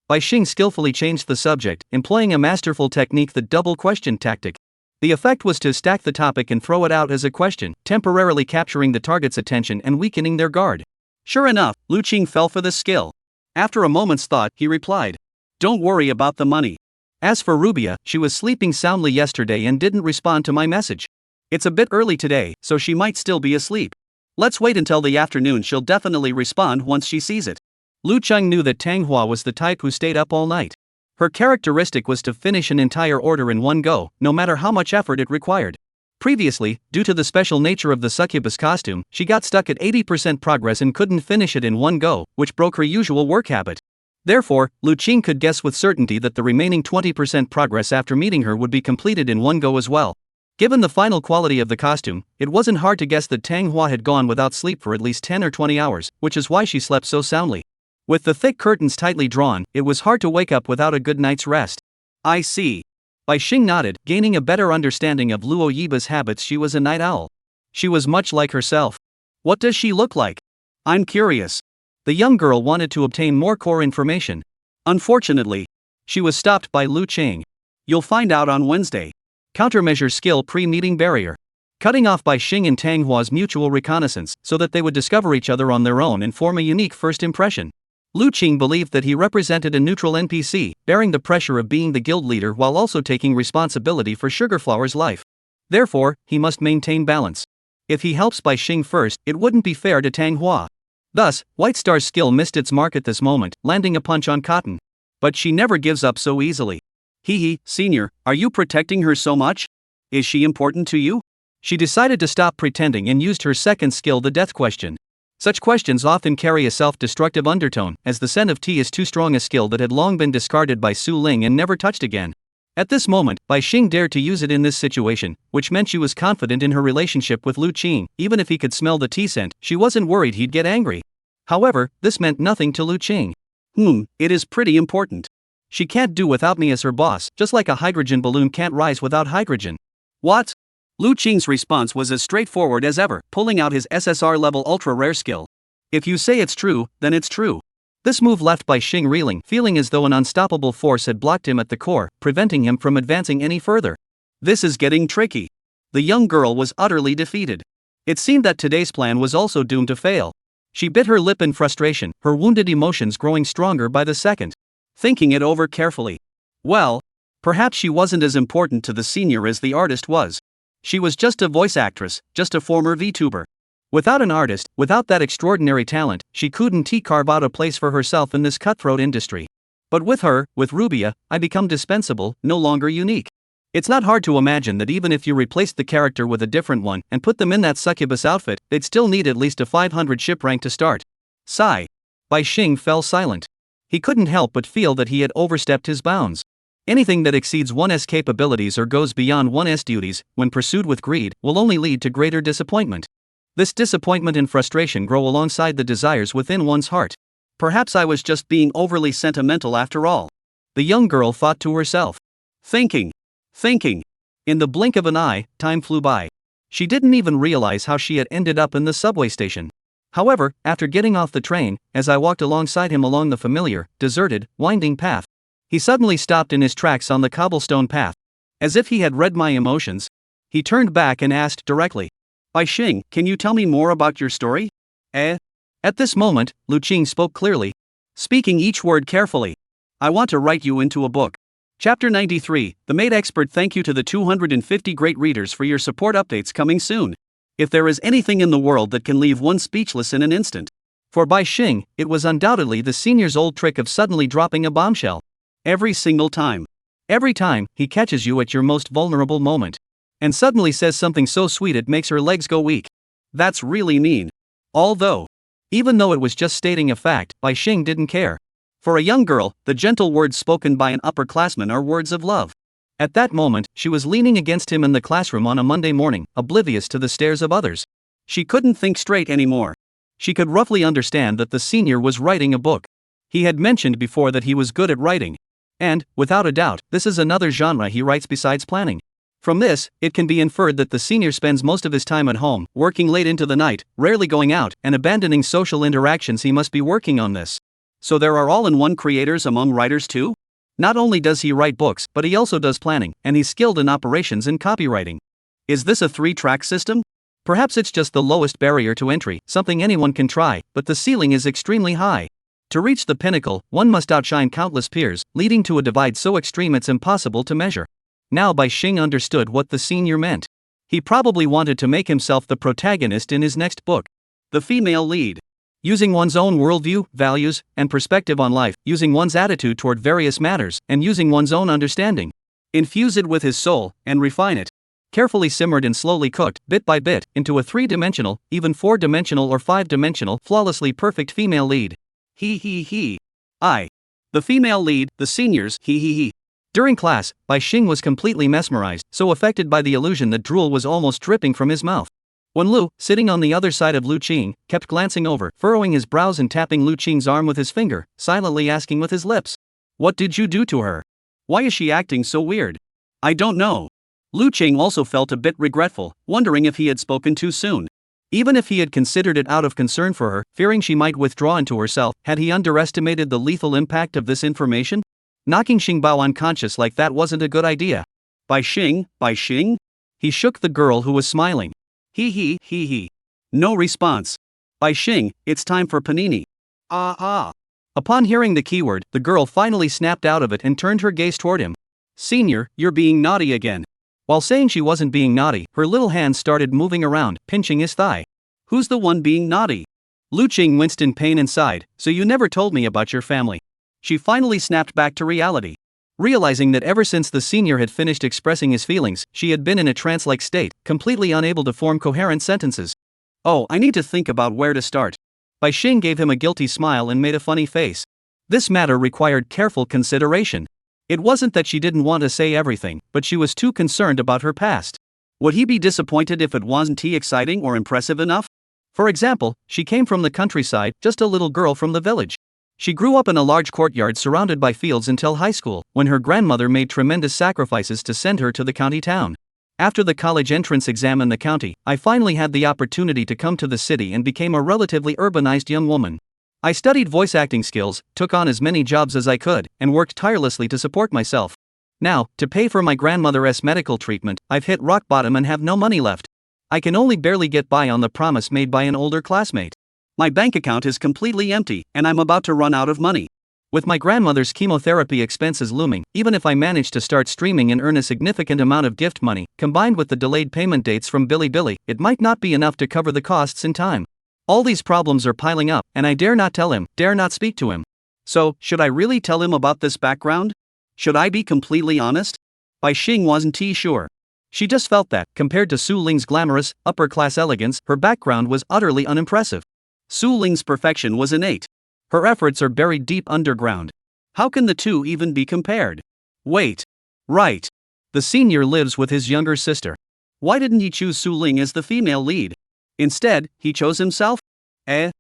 Bai Xing skillfully changed the subject, employing a masterful technique, the double question tactic. The effect was to stack the topic and throw it out as a question, temporarily capturing the target's attention and weakening their guard. Sure enough, Lu Qing fell for this skill. After a moment's thought, he replied, "Don't worry about the money." As for Rubia, she was sleeping soundly yesterday and didn't respond to my message. It's a bit early today, so she might still be asleep. Let's wait until the afternoon, she'll definitely respond once she sees it. Lu Qing knew that Tang Hua was the type who stayed up all night. Her characteristic was to finish an entire order in one go, no matter how much effort it required. Previously, due to the special nature of the succubus costume, she got stuck at 80% progress and couldn't finish it in one go, which broke her usual work habit. Therefore, Lu Qing could guess with certainty that the remaining 20% progress after meeting her would be completed in one go as well. Given the final quality of the costume, it wasn't hard to guess that Tang Hua had gone without sleep for at least 10 or 20 hours, which is why she slept so soundly. With the thick curtains tightly drawn, it was hard to wake up without a good night's rest. I see. Bai Xing nodded, gaining a better understanding of Luo Yiba's habits. She was a night owl. She was much like herself. What does she look like? I'm curious. The young girl wanted to obtain more core information. Unfortunately, she was stopped by Lu Qing. You'll find out on Wednesday. Countermeasure skill pre-meeting barrier. Cutting off Bai Xing and Tang Hua's mutual reconnaissance so that they would discover each other on their own and form a unique first impression. Lu Qing believed that he represented a neutral NPC, bearing the pressure of being the guild leader while also taking responsibility for Sugarflower's life. Therefore, he must maintain balance. If he helps Bai Xing first, it wouldn't be fair to Tang Hua. Thus, White Star's skill missed its mark at this moment, landing a punch on cotton. But she never gives up so easily. Senior, are you protecting her so much? Is she important to you? She decided to stop pretending and used her second skill, the death question. Such questions often carry a self-destructive undertone, as the scent of tea is too strong a skill that had long been discarded by Su Ling and never touched again. At this moment, Bai Xing dared to use it in this situation, which meant she was confident in her relationship with Lu Qing. Even if he could smell the tea scent, she wasn't worried he'd get angry. However, this meant nothing to Lu Qing. It is pretty important. She can't do without me as her boss, just like a hydrogen balloon can't rise without hydrogen. What? Lu Qing's response was as straightforward as ever, pulling out his SSR-level ultra-rare skill. If you say it's true, then it's true. This move left Bai Xing reeling, feeling as though an unstoppable force had blocked him at the core, preventing him from advancing any further. This is getting tricky. The young girl was utterly defeated. It seemed that today's plan was also doomed to fail. She bit her lip in frustration, her wounded emotions growing stronger by the second. Thinking it over carefully. Well, perhaps she wasn't as important to the senior as the artist was. She was just a voice actress, just a former VTuber. Without an artist, without that extraordinary talent, she couldn't carve out a place for herself in this cutthroat industry. But with her, with Rubia, I become dispensable, no longer unique. It's not hard to imagine that even if you replaced the character with a different one and put them in that succubus outfit, they'd still need at least a 500 ship rank to start. Sigh. Bai Xing fell silent. He couldn't help but feel that he had overstepped his bounds. Anything that exceeds one's capabilities or goes beyond one's duties, when pursued with greed, will only lead to greater disappointment. This disappointment and frustration grow alongside the desires within one's heart. Perhaps I was just being overly sentimental after all. The young girl thought to herself. Thinking. In the blink of an eye, time flew by. She didn't even realize how she had ended up in the subway station. However, after getting off the train, as I walked alongside him along the familiar, deserted, winding path, he suddenly stopped in his tracks on the cobblestone path. As if he had read my emotions, he turned back and asked directly, Bai Xing, can you tell me more about your story? At this moment, Lu Qing spoke clearly, speaking each word carefully. I want to write you into a book. Chapter 93, The Maid Expert. Thank you to the 250 great readers for your support. Updates coming soon. If there is anything in the world that can leave one speechless in an instant. For Bai Xing, it was undoubtedly the senior's old trick of suddenly dropping a bombshell. Every single time. Every time, he catches you at your most vulnerable moment. And suddenly says something so sweet it makes her legs go weak. That's really mean. Even though it was just stating a fact, Bai Xing didn't care. For a young girl, the gentle words spoken by an upperclassman are words of love. At that moment, she was leaning against him in the classroom on a Monday morning, oblivious to the stares of others. She couldn't think straight anymore. She could roughly understand that the senior was writing a book. He had mentioned before that he was good at writing. And, without a doubt, this is another genre he writes besides planning. From this, it can be inferred that the senior spends most of his time at home, working late into the night, rarely going out, and abandoning social interactions. He must be working on this. So there are all-in-one creators among writers too? Not only does he write books, but he also does planning, and he's skilled in operations and copywriting. Is this a 3-track system? Perhaps it's just the lowest barrier to entry, something anyone can try, but the ceiling is extremely high. To reach the pinnacle, one must outshine countless peers, leading to a divide so extreme it's impossible to measure. Now Bai Xing understood what the senior meant. He probably wanted to make himself the protagonist in his next book. The female lead. Using one's own worldview, values, and perspective on life, using one's attitude toward various matters, and using one's own understanding. Infuse it with his soul, and refine it. Carefully simmered and slowly cooked, bit by bit, into a 3-dimensional, even 4-dimensional or 5-dimensional, flawlessly perfect female lead. The female lead, the seniors, During class, Bai Xing was completely mesmerized, so affected by the illusion that drool was almost dripping from his mouth. When Lu, sitting on the other side of Lu Qing, kept glancing over, furrowing his brows and tapping Lu Qing's arm with his finger, silently asking with his lips, "What did you do to her? Why is she acting so weird?" "I don't know." Lu Qing also felt a bit regretful, wondering if he had spoken too soon. Even if he had considered it out of concern for her, fearing she might withdraw into herself, had he underestimated the lethal impact of this information? Knocking Xingbao unconscious like that wasn't a good idea. Bai Xing? He shook the girl who was smiling. No response. Bai Xing, it's time for panini. Upon hearing the keyword, the girl finally snapped out of it and turned her gaze toward him. "Senior, you're being naughty again." While saying she wasn't being naughty, her little hand started moving around, pinching his thigh. "Who's the one being naughty?" Lu Qing winced in pain and sighed. "So you never told me about your family." She finally snapped back to reality. Realizing that ever since the senior had finished expressing his feelings, she had been in a trance-like state, completely unable to form coherent sentences. "Oh, I need to think about where to start." Bai Xing gave him a guilty smile and made a funny face. This matter required careful consideration. It wasn't that she didn't want to say everything, but she was too concerned about her past. Would he be disappointed if it wasn't exciting or impressive enough? For example, she came from the countryside, just a little girl from the village. She grew up in a large courtyard surrounded by fields until high school, when her grandmother made tremendous sacrifices to send her to the county town. After the college entrance exam in the county, I finally had the opportunity to come to the city and became a relatively urbanized young woman. I studied voice acting skills, took on as many jobs as I could, and worked tirelessly to support myself. Now, to pay for my grandmother's medical treatment, I've hit rock bottom and have no money left. I can only barely get by on the promise made by an older classmate. My bank account is completely empty, and I'm about to run out of money. With my grandmother's chemotherapy expenses looming, even if I manage to start streaming and earn a significant amount of gift money, combined with the delayed payment dates from Bilibili, it might not be enough to cover the costs in time. All these problems are piling up, and I dare not tell him, dare not speak to him. So, should I really tell him about this background? Should I be completely honest? Bai Xing wasn't sure. She just felt that, compared to Su Ling's glamorous, upper-class elegance, her background was utterly unimpressive. Su Ling's perfection was innate. Her efforts are buried deep underground. How can the two even be compared? Wait. Right. The senior lives with his younger sister. Why didn't he choose Su Ling as the female lead? Instead, he chose himself? At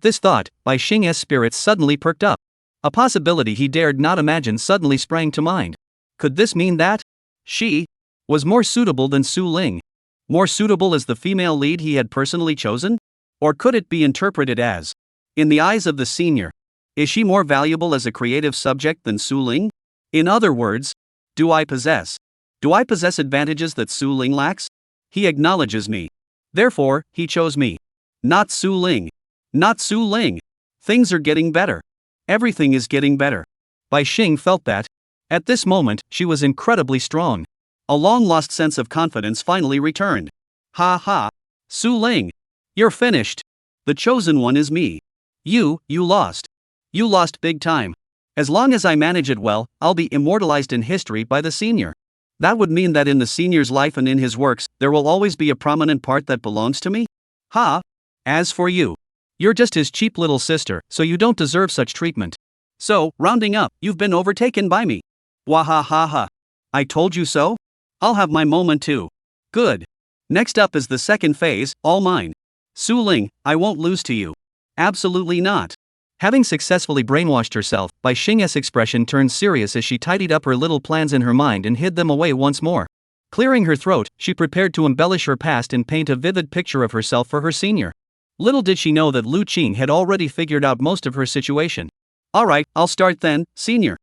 this thought, Bai Xing's spirits suddenly perked up. A possibility he dared not imagine suddenly sprang to mind. Could this mean that she was more suitable than Su Ling? More suitable as the female lead he had personally chosen? Or could it be interpreted as, in the eyes of the senior, is she more valuable as a creative subject than Su Ling? In other words, do I possess advantages that Su Ling lacks? He acknowledges me. Therefore, he chose me. Not Su Ling. Not Su Ling. Things are getting better. Everything is getting better. Bai Xing felt that. At this moment, she was incredibly strong. A long-lost sense of confidence finally returned. Ha ha. Su Ling. You're finished. The chosen one is me. You lost. You lost big time. As long as I manage it well, I'll be immortalized in history by the senior. That would mean that in the senior's life and in his works, there will always be a prominent part that belongs to me? Ha! As for you, you're just his cheap little sister, so you don't deserve such treatment. So, rounding up, you've been overtaken by me. Wahahaha. I told you so? I'll have my moment too. Good. Next up is the second phase, all mine. Su Ling, I won't lose to you. Absolutely not. Having successfully brainwashed herself, Bai Xing's expression turned serious as she tidied up her little plans in her mind and hid them away once more. Clearing her throat, she prepared to embellish her past and paint a vivid picture of herself for her senior. Little did she know that Lu Qing had already figured out most of her situation. Alright, I'll start then, senior.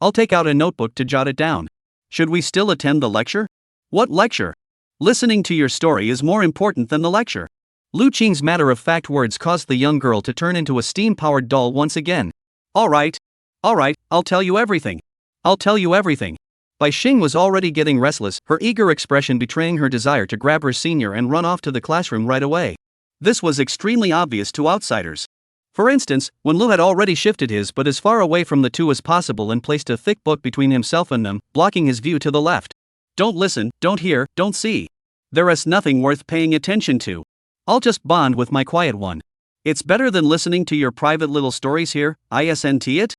I'll take out a notebook to jot it down. Should we still attend the lecture? What lecture? Listening to your story is more important than the lecture. Lu Qing's matter-of-fact words caused the young girl to turn into a steam-powered doll once again. Alright, I'll tell you everything. I'll tell you everything. Bai Xing was already getting restless, her eager expression betraying her desire to grab her senior and run off to the classroom right away. This was extremely obvious to outsiders. For instance, when Lu had already shifted his but as far away from the two as possible and placed a thick book between himself and them, blocking his view to the left. Don't listen, don't hear, don't see. There is nothing worth paying attention to. I'll just bond with my quiet one. It's better than listening to your private little stories here, isn't it?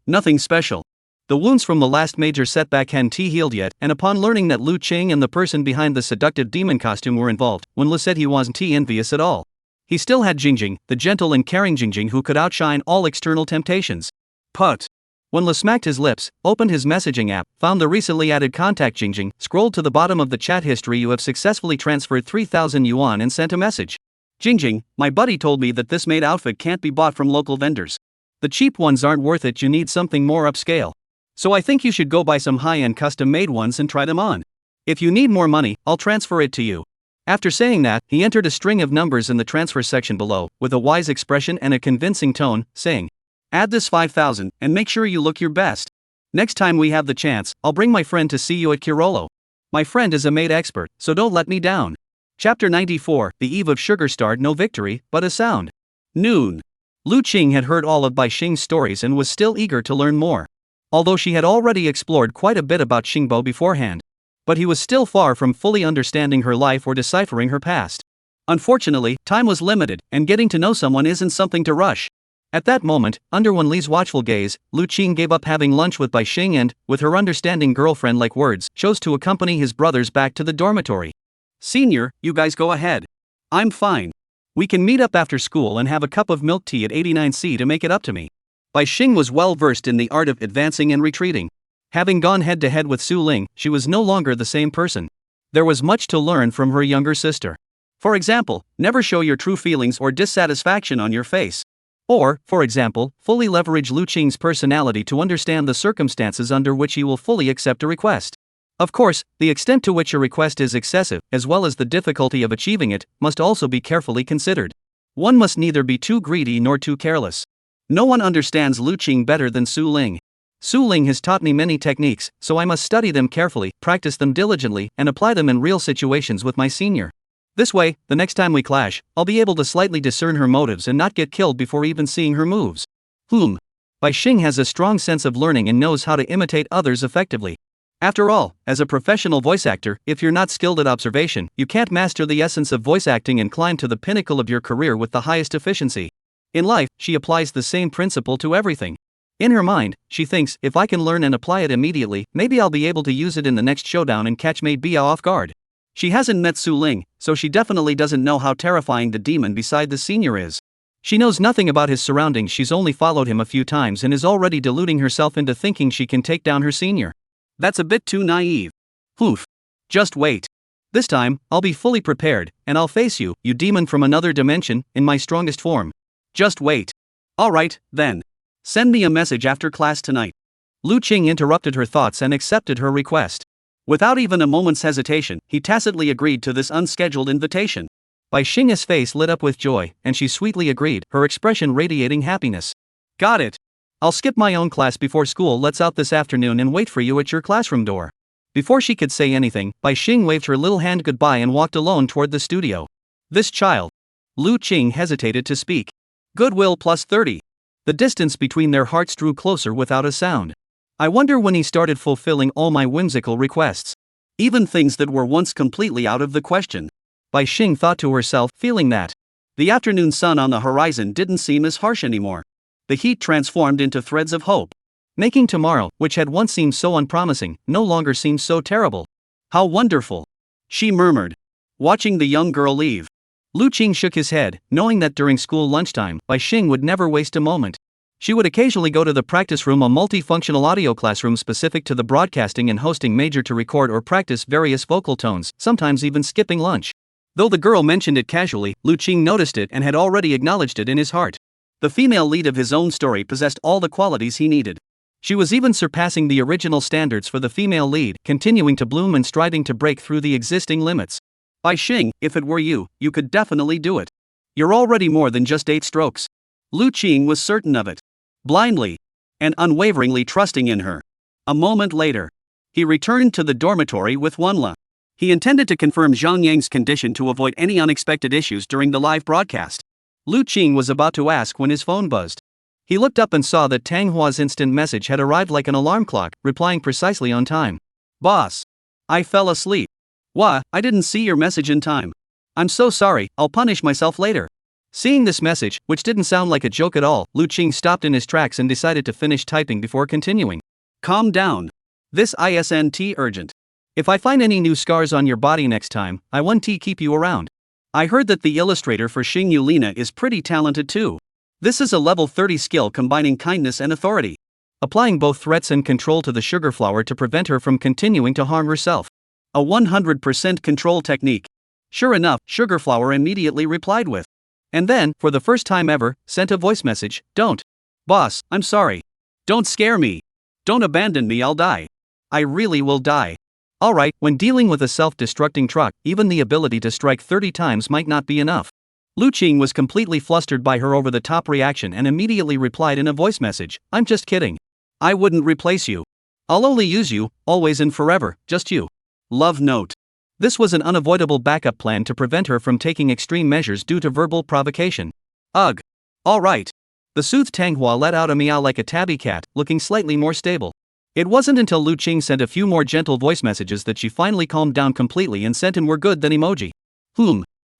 Nothing special. The wounds from the last major setback hadn't healed yet, and upon learning that Lu Qing and the person behind the seductive demon costume were involved, when Lu said he wasn't envious at all. He still had Jingjing, the gentle and caring Jingjing who could outshine all external temptations. Put. When Lu smacked his lips, opened his messaging app, found the recently added contact Jingjing, scrolled to the bottom of the chat history, you have successfully transferred 3,000 yuan and sent a message. Jingjing, my buddy told me that this maid outfit can't be bought from local vendors. The cheap ones aren't worth it, you need something more upscale. So I think you should go buy some high-end custom-made ones and try them on. If you need more money, I'll transfer it to you. After saying that, he entered a string of numbers in the transfer section below, with a wise expression and a convincing tone, saying, add this 5,000, and make sure you look your best. Next time we have the chance, I'll bring my friend to see you at Kirolo. My friend is a maid expert, so don't let me down. Chapter 94, The Eve of Sugar Star, no victory, but a sound. Noon. Lu Qing had heard all of Bai Xing's stories and was still eager to learn more. Although she had already explored quite a bit about Xingbo beforehand. But he was still far from fully understanding her life or deciphering her past. Unfortunately, time was limited, and getting to know someone isn't something to rush. At that moment, under Wen Li's watchful gaze, Lu Qing gave up having lunch with Bai Xing and, with her understanding girlfriend-like words, chose to accompany his brothers back to the dormitory. Senior, you guys go ahead. I'm fine. We can meet up after school and have a cup of milk tea at 89C to make it up to me. Bai Xing was well versed in the art of advancing and retreating. Having gone head-to-head with Su Ling, she was no longer the same person. There was much to learn from her younger sister. For example, never show your true feelings or dissatisfaction on your face. Or, for example, fully leverage Lu Qing's personality to understand the circumstances under which he will fully accept a request. Of course, the extent to which a request is excessive, as well as the difficulty of achieving it, must also be carefully considered. One must neither be too greedy nor too careless. No one understands Lu Qing better than Su Ling. Su Ling has taught me many techniques, so I must study them carefully, practice them diligently, and apply them in real situations with my senior. This way, the next time we clash, I'll be able to slightly discern her motives and not get killed before even seeing her moves. Bai Xing has a strong sense of learning and knows how to imitate others effectively. After all, as a professional voice actor, if you're not skilled at observation, you can't master the essence of voice acting and climb to the pinnacle of your career with the highest efficiency. In life, she applies the same principle to everything. In her mind, she thinks, if I can learn and apply it immediately, maybe I'll be able to use it in the next showdown and catch Mei Biao off guard. She hasn't met Su Ling, so she definitely doesn't know how terrifying the demon beside the senior is. She knows nothing about his surroundings, she's only followed him a few times and is already deluding herself into thinking she can take down her senior. That's a bit too naive. Just wait. This time, I'll be fully prepared, and I'll face you, you demon from another dimension, in my strongest form. Just wait. Alright, then. Send me a message after class tonight. Lu Qing interrupted her thoughts and accepted her request. Without even a moment's hesitation, he tacitly agreed to this unscheduled invitation. Bai Xing's face lit up with joy, and she sweetly agreed, her expression radiating happiness. Got it. I'll skip my own class before school lets out this afternoon and wait for you at your classroom door. Before she could say anything, Bai Xing waved her little hand goodbye and walked alone toward the studio. This child. Lu Qing hesitated to speak. Goodwill plus 30. The distance between their hearts drew closer without a sound. I wonder when he started fulfilling all my whimsical requests. Even things that were once completely out of the question. Bai Xing thought to herself, feeling that the afternoon sun on the horizon didn't seem as harsh anymore. The heat transformed into threads of hope. Making tomorrow, which had once seemed so unpromising, no longer seemed so terrible. How wonderful! She murmured, watching the young girl leave. Lu Qing shook his head, knowing that during school lunchtime, Bai Xing would never waste a moment. She would occasionally go to the practice room, a multifunctional audio classroom specific to the broadcasting and hosting major, to record or practice various vocal tones, sometimes even skipping lunch. Though the girl mentioned it casually, Lu Qing noticed it and had already acknowledged it in his heart. The female lead of his own story possessed all the qualities he needed. She was even surpassing the original standards for the female lead, continuing to bloom and striving to break through the existing limits. Bai Xing, if it were you, you could definitely do it. You're already more than just 8 strokes. Lu Qing was certain of it. Blindly and unwaveringly trusting in her. A moment later, he returned to the dormitory with Wanla. He intended to confirm Zhang Yang's condition to avoid any unexpected issues during the live broadcast. Lu Qing was about to ask when his phone buzzed. He looked up and saw that Tang Hua's instant message had arrived like an alarm clock, replying precisely on time. Boss. I fell asleep. I didn't see your message in time. I'm so sorry, I'll punish myself later. Seeing this message, which didn't sound like a joke at all, Lu Qing stopped in his tracks and decided to finish typing before continuing. Calm down. This isn't urgent. If I find any new scars on your body next time, I won't keep you around. I heard that the illustrator for Xing Yulina is pretty talented too. This is a level 30 skill combining kindness and authority. Applying both threats and control to the sugar flower to prevent her from continuing to harm herself. A 100% control technique. Sure enough, Sugar Flower immediately replied with. And then, for the first time ever, sent a voice message. Don't. Boss, I'm sorry. Don't scare me. Don't abandon me, I'll die. I really will die. Alright, when dealing with a self-destructing truck, even the ability to strike 30 times might not be enough. Lu Qing was completely flustered by her over-the-top reaction and immediately replied in a voice message, I'm just kidding. I wouldn't replace you. I'll only use you, always and forever, just you. Love note. This was an unavoidable backup plan to prevent her from taking extreme measures due to verbal provocation. Ugh. Alright. The soothed Tang Hua let out a meow like a tabby cat, looking slightly more stable. It wasn't until Lu Qing sent a few more gentle voice messages that she finally calmed down completely and sent an "we're good" then emoji.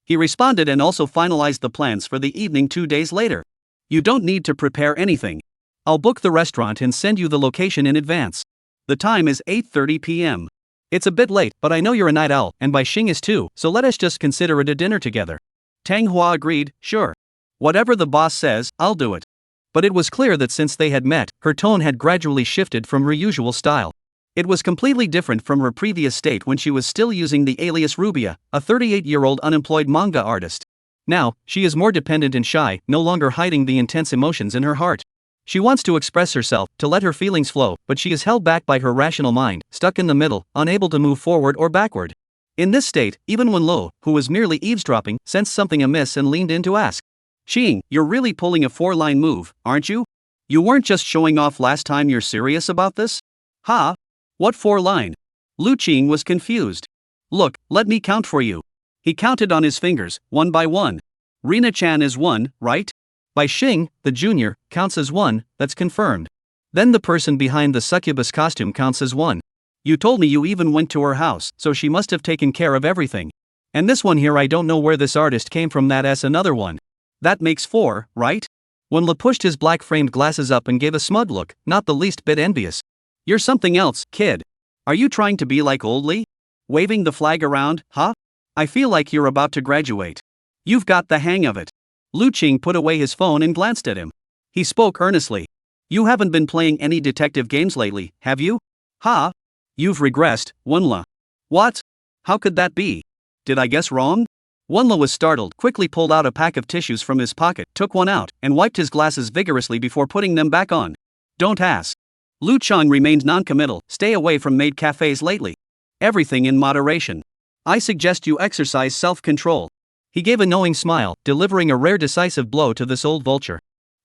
He responded and also finalized the plans for the evening 2 days later. You don't need to prepare anything. I'll book the restaurant and send you the location in advance. The time is 8:30 p.m. It's a bit late, but I know you're a night owl, and Bai Xing is too, so let us just consider it a dinner together. Tang Hua agreed, sure. Whatever the boss says, I'll do it. But it was clear that since they had met, her tone had gradually shifted from her usual style. It was completely different from her previous state when she was still using the alias Rubia, a 38-year-old unemployed manga artist. Now, she is more dependent and shy, no longer hiding the intense emotions in her heart. She wants to express herself, to let her feelings flow, but she is held back by her rational mind, stuck in the middle, unable to move forward or backward. In this state, even when Lo, who was merely eavesdropping, sensed something amiss and leaned in to ask. Ching, you're really pulling a 4-line move, aren't you? You weren't just showing off last time, you're serious about this? Ha? What 4-line? Lu Qing was confused. Look, let me count for you. He counted on his fingers, one by one. Rina-chan is 1, right? By Xing, the junior, counts as 1, that's confirmed. Then the person behind the succubus costume counts as 1. You told me you even went to her house, so she must have taken care of everything. And this one here, I don't know where this artist came from, that's another one. That makes 4, right? Wenla pushed his black framed glasses up and gave a smug look, not the least bit envious. You're something else, kid. Are you trying to be like old Lee? Waving the flag around, huh? I feel like you're about to graduate. You've got the hang of it. Lu Qing put away his phone and glanced at him. He spoke earnestly. You haven't been playing any detective games lately, have you? Ha? You've regressed, Wenla. What? How could that be? Did I guess wrong? Wenla was startled, quickly pulled out a pack of tissues from his pocket, took one out, and wiped his glasses vigorously before putting them back on. Don't ask. Lu Chang remained non-committal. Stay away from maid cafes lately. Everything in moderation. I suggest you exercise self-control. He gave a knowing smile, delivering a rare decisive blow to this old vulture.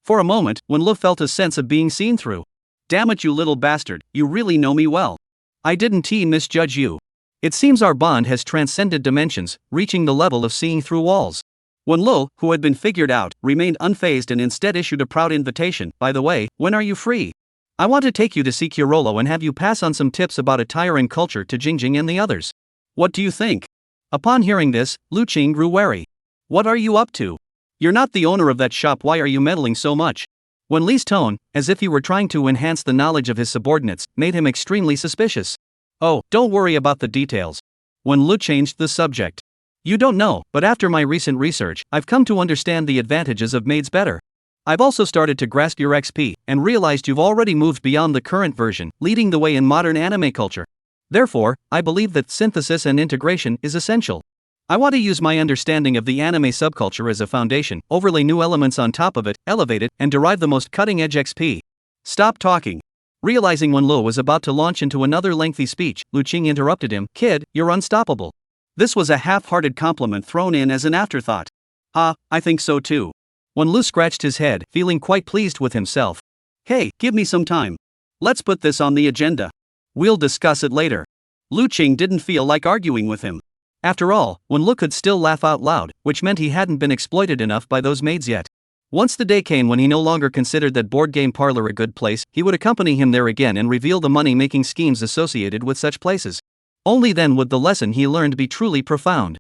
For a moment, Wenla felt a sense of being seen through. Damn it, you little bastard, you really know me well. I didn't misjudge you. It seems our bond has transcended dimensions, reaching the level of seeing through walls. Wenlo, who had been figured out, remained unfazed and instead issued a proud invitation. By the way, when are you free? I want to take you to see Kirolo and have you pass on some tips about attire and culture to Jingjing and the others. What do you think? Upon hearing this, Lu Qing grew wary. What are you up to? You're not the owner of that shop, why are you meddling so much? Wen Li's tone, as if he were trying to enhance the knowledge of his subordinates, made him extremely suspicious. Oh, don't worry about the details. Wen Lu changed the subject. You don't know, but after my recent research, I've come to understand the advantages of maids better. I've also started to grasp your XP, and realized you've already moved beyond the current version, leading the way in modern anime culture. Therefore, I believe that synthesis and integration is essential. I want to use my understanding of the anime subculture as a foundation, overlay new elements on top of it, elevate it, and derive the most cutting-edge XP. Stop talking. Realizing Wen Lu was about to launch into another lengthy speech, Lu Qing interrupted him. Kid, you're unstoppable. This was a half-hearted compliment thrown in as an afterthought. I think so too. Wen Lu scratched his head, feeling quite pleased with himself. Hey, give me some time. Let's put this on the agenda. We'll discuss it later. Lu Qing didn't feel like arguing with him. After all, Wen Lu could still laugh out loud, which meant he hadn't been exploited enough by those maids yet. Once the day came when he no longer considered that board game parlor a good place, he would accompany him there again and reveal the money-making schemes associated with such places. Only then would the lesson he learned be truly profound.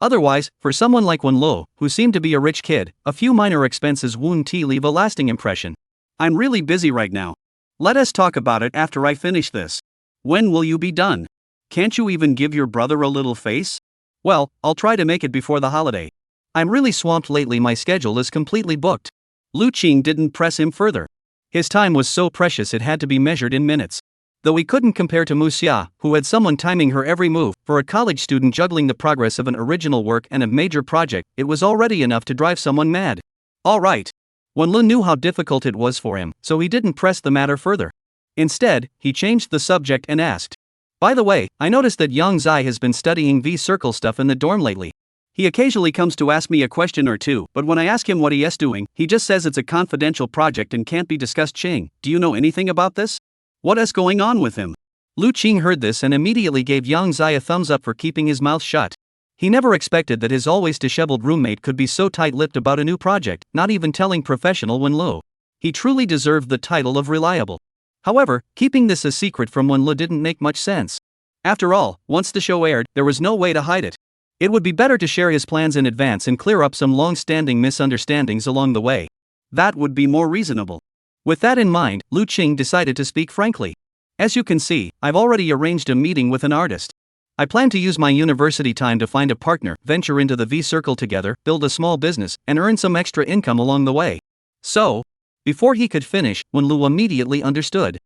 Otherwise, for someone like Wen Lu, who seemed to be a rich kid, a few minor expenses wouldn't leave a lasting impression. I'm really busy right now. Let us talk about it after I finish this. When will you be done? Can't you even give your brother a little face? Well, I'll try to make it before the holiday. I'm really swamped lately, my schedule is completely booked. Lu Qing didn't press him further. His time was so precious it had to be measured in minutes. Though he couldn't compare to Mu Xia, who had someone timing her every move, for a college student juggling the progress of an original work and a major project, it was already enough to drive someone mad. Alright. Wen Lu knew how difficult it was for him, so he didn't press the matter further. Instead, he changed the subject and asked. By the way, I noticed that Yang Zai has been studying V-Circle stuff in the dorm lately. He occasionally comes to ask me a question or two, but when I ask him what he is doing, he just says it's a confidential project and can't be discussed. Ching, do you know anything about this? What is going on with him? Lu Qing heard this and immediately gave Yang Zai a thumbs up for keeping his mouth shut. He never expected that his always disheveled roommate could be so tight-lipped about a new project, not even telling professional Wen Lu. He truly deserved the title of reliable. However, keeping this a secret from Wen Lu didn't make much sense. After all, once the show aired, there was no way to hide it. It would be better to share his plans in advance and clear up some long-standing misunderstandings along the way. That would be more reasonable. With that in mind, Lu Qing decided to speak frankly. As you can see, I've already arranged a meeting with an artist. I plan to use my university time to find a partner, venture into the V-Circle together, build a small business, and earn some extra income along the way. So? Before he could finish, Wen Lu immediately understood.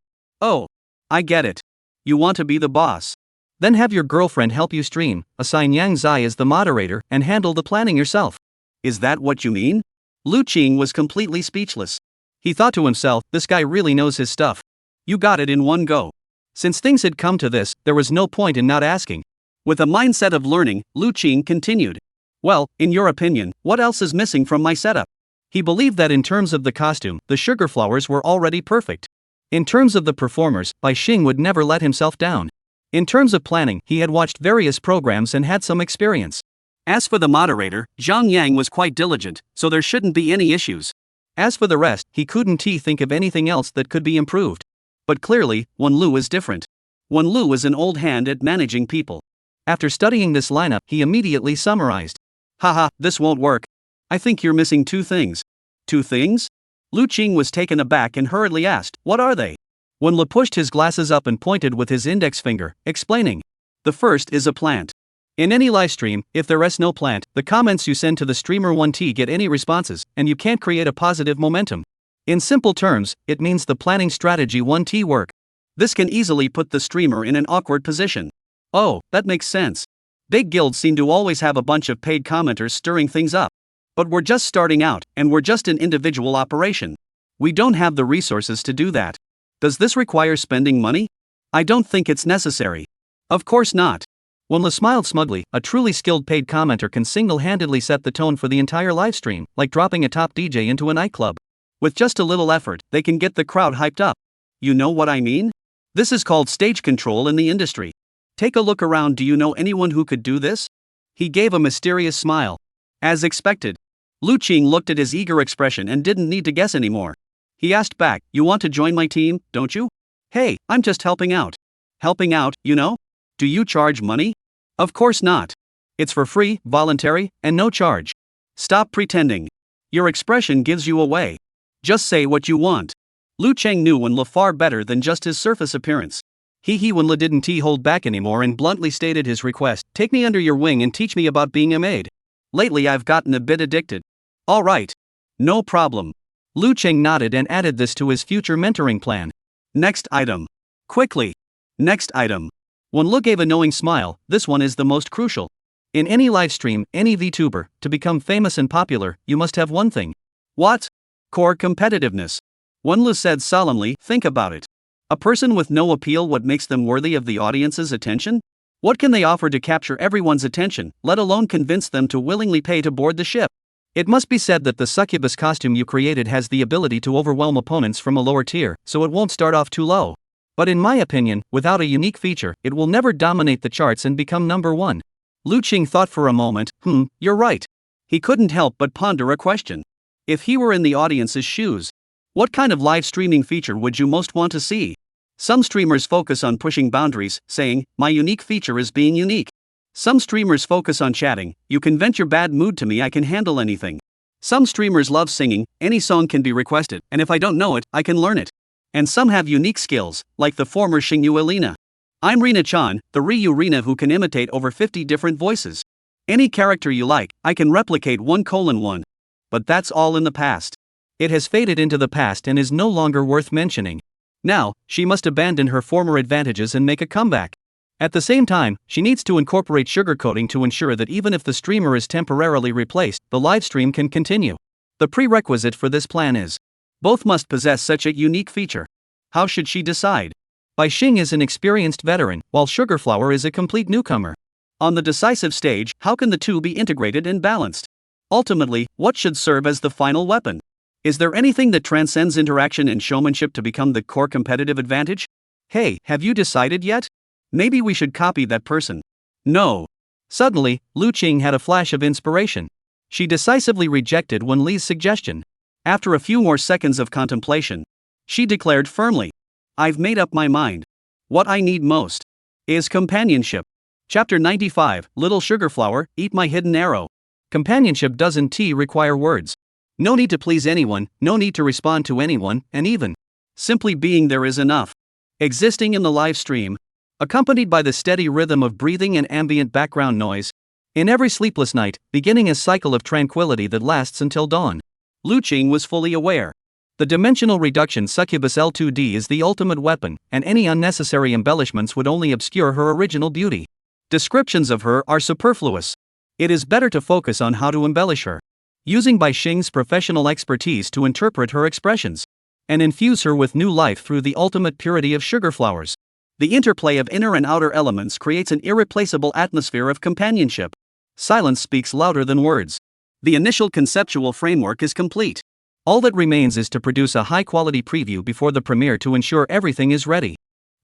Oh, I get it. You want to be the boss. Then have your girlfriend help you stream, assign Yang Zai as the moderator, and handle the planning yourself. Is that what you mean? Lu Qing was completely speechless. He thought to himself, this guy really knows his stuff. You got it in one go. Since things had come to this, there was no point in not asking. With a mindset of learning, Lu Qing continued. Well, in your opinion, what else is missing from my setup? He believed that in terms of the costume, the sugar flowers were already perfect. In terms of the performers, Bai Xing would never let himself down. In terms of planning, he had watched various programs and had some experience. As for the moderator, Zhang Yang was quite diligent, so there shouldn't be any issues. As for the rest, he couldn't think of anything else that could be improved. But clearly, Wenlu is different. Wenlu is an old hand at managing people. After studying this lineup, he immediately summarized. Haha, this won't work. I think you're missing two things. Two things? Lu Qing was taken aback and hurriedly asked, what are they? Wenlu pushed his glasses up and pointed with his index finger, explaining. The first is a plant. In any livestream, if there is no plant, the comments you send to the streamer won't get any responses, and you can't create a positive momentum. In simple terms, it means the planning strategy won't work. This can easily put the streamer in an awkward position. Oh, that makes sense. Big guilds seem to always have a bunch of paid commenters stirring things up. But we're just starting out, and we're just an individual operation. We don't have the resources to do that. Does this require spending money? I don't think it's necessary. Of course not. Wenlu smiled smugly. A truly skilled paid commenter can single-handedly set the tone for the entire livestream, like dropping a top DJ into a nightclub. With just a little effort, they can get the crowd hyped up. You know what I mean? This is called stage control in the industry. Take a look around. Do you know anyone who could do this? He gave a mysterious smile. As expected. Lu Qing looked at his eager expression and didn't need to guess anymore. He asked back, you want to join my team, don't you? Hey, I'm just helping out. Helping out, you know? Do you charge money? Of course not. It's for free, voluntary, and no charge. Stop pretending. Your expression gives you away. Just say what you want. Lu Cheng knew Wenlu far better than just his surface appearance. Wenlu didn't hold back anymore and bluntly stated his request. Take me under your wing and teach me about being a maid. Lately I've gotten a bit addicted. All right. No problem. Lu Cheng nodded and added this to his future mentoring plan. Next item. Quickly. Next item. Wenlu gave a knowing smile. This one is the most crucial. In any livestream, any VTuber, to become famous and popular, you must have one thing. What? Core competitiveness. Wenlu said solemnly, think about it. A person with no appeal, what makes them worthy of the audience's attention? What can they offer to capture everyone's attention, let alone convince them to willingly pay to board the ship? It must be said that the succubus costume you created has the ability to overwhelm opponents from a lower tier, so it won't start off too low. But in my opinion, without a unique feature, it will never dominate the charts and become number one. Lu Qing thought for a moment. You're right. He couldn't help but ponder a question. If he were in the audience's shoes, what kind of live streaming feature would you most want to see? Some streamers focus on pushing boundaries, saying, my unique feature is being unique. Some streamers focus on chatting, you can vent your bad mood to me, I can handle anything. Some streamers love singing, any song can be requested, and if I don't know it, I can learn it. And some have unique skills, like the former Xingyu Elena. I'm Rina Chan, the Ryu Rina who can imitate over 50 different voices. Any character you like, I can replicate 1:1. But that's all in the past. It has faded into the past and is no longer worth mentioning. Now, she must abandon her former advantages and make a comeback. At the same time, she needs to incorporate sugarcoating to ensure that even if the streamer is temporarily replaced, the livestream can continue. The prerequisite for this plan is both must possess such a unique feature. How should she decide? Bai Xing is an experienced veteran, while Sugarflower is a complete newcomer. On the decisive stage, how can the two be integrated and balanced? Ultimately, what should serve as the final weapon? Is there anything that transcends interaction and showmanship to become the core competitive advantage? Hey, have you decided yet? Maybe we should copy that person. No. Suddenly, Lu Qing had a flash of inspiration. She decisively rejected Wenli's suggestion. After a few more seconds of contemplation, she declared firmly, I've made up my mind. What I need most is companionship. Chapter 95, Little Sugarflower, Eat My Hidden Arrow. Companionship doesn't require words. No need to please anyone, no need to respond to anyone, and even simply being there is enough. Existing in the live stream, accompanied by the steady rhythm of breathing and ambient background noise, in every sleepless night, beginning a cycle of tranquility that lasts until dawn. Lu Qing was fully aware. The dimensional reduction succubus L2D is the ultimate weapon, and any unnecessary embellishments would only obscure her original beauty. Descriptions of her are superfluous. It is better to focus on how to embellish her, using Bai Xing's professional expertise to interpret her expressions, and infuse her with new life through the ultimate purity of sugar flowers. The interplay of inner and outer elements creates an irreplaceable atmosphere of companionship. Silence speaks louder than words. The initial conceptual framework is complete. All that remains is to produce a high-quality preview before the premiere to ensure everything is ready.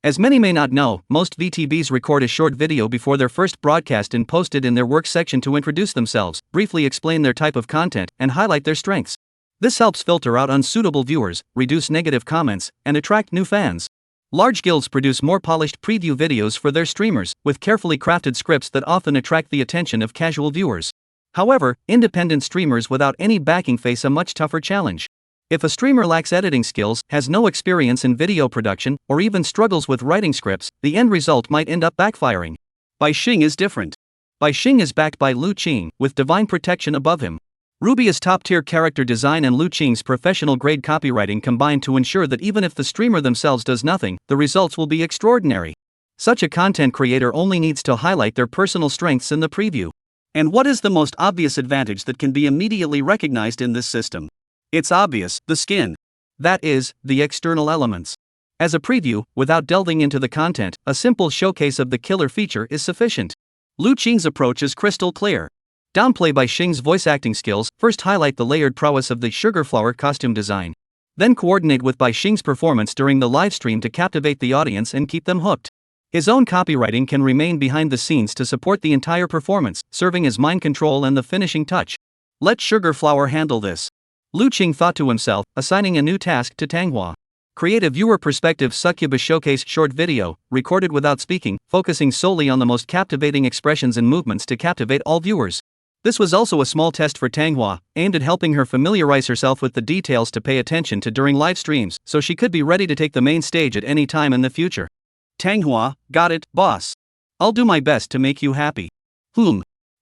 As many may not know, most VTBs record a short video before their first broadcast and post it in their work section to introduce themselves, briefly explain their type of content, and highlight their strengths. This helps filter out unsuitable viewers, reduce negative comments, and attract new fans. Large guilds produce more polished preview videos for their streamers, with carefully crafted scripts that often attract the attention of casual viewers. However, independent streamers without any backing face a much tougher challenge. If a streamer lacks editing skills, has no experience in video production, or even struggles with writing scripts, the end result might end up backfiring. Bai Xing is different. Bai Xing is backed by Lu Qing, with divine protection above him. Rubia's top-tier character design and Lu Qing's professional-grade copywriting combine to ensure that even if the streamer themselves does nothing, the results will be extraordinary. Such a content creator only needs to highlight their personal strengths in the preview. And what is the most obvious advantage that can be immediately recognized in this system? It's obvious, the skin. That is, the external elements. As a preview, without delving into the content, a simple showcase of the killer feature is sufficient. Lu Qing's approach is crystal clear. Downplay Bai Xing's voice acting skills, first highlight the layered prowess of the sugar flower costume design. Then coordinate with Bai Xing's performance during the livestream to captivate the audience and keep them hooked. His own copywriting can remain behind the scenes to support the entire performance, serving as mind control and the finishing touch. Let Sugar Flower handle this. Lu Qing thought to himself, assigning a new task to Manhwa. Create a viewer perspective succubus showcase short video, recorded without speaking, focusing solely on the most captivating expressions and movements to captivate all viewers. This was also a small test for Manhwa, aimed at helping her familiarize herself with the details to pay attention to during live streams, so she could be ready to take the main stage at any time in the future. Manhwa, got it, boss. I'll do my best to make you happy.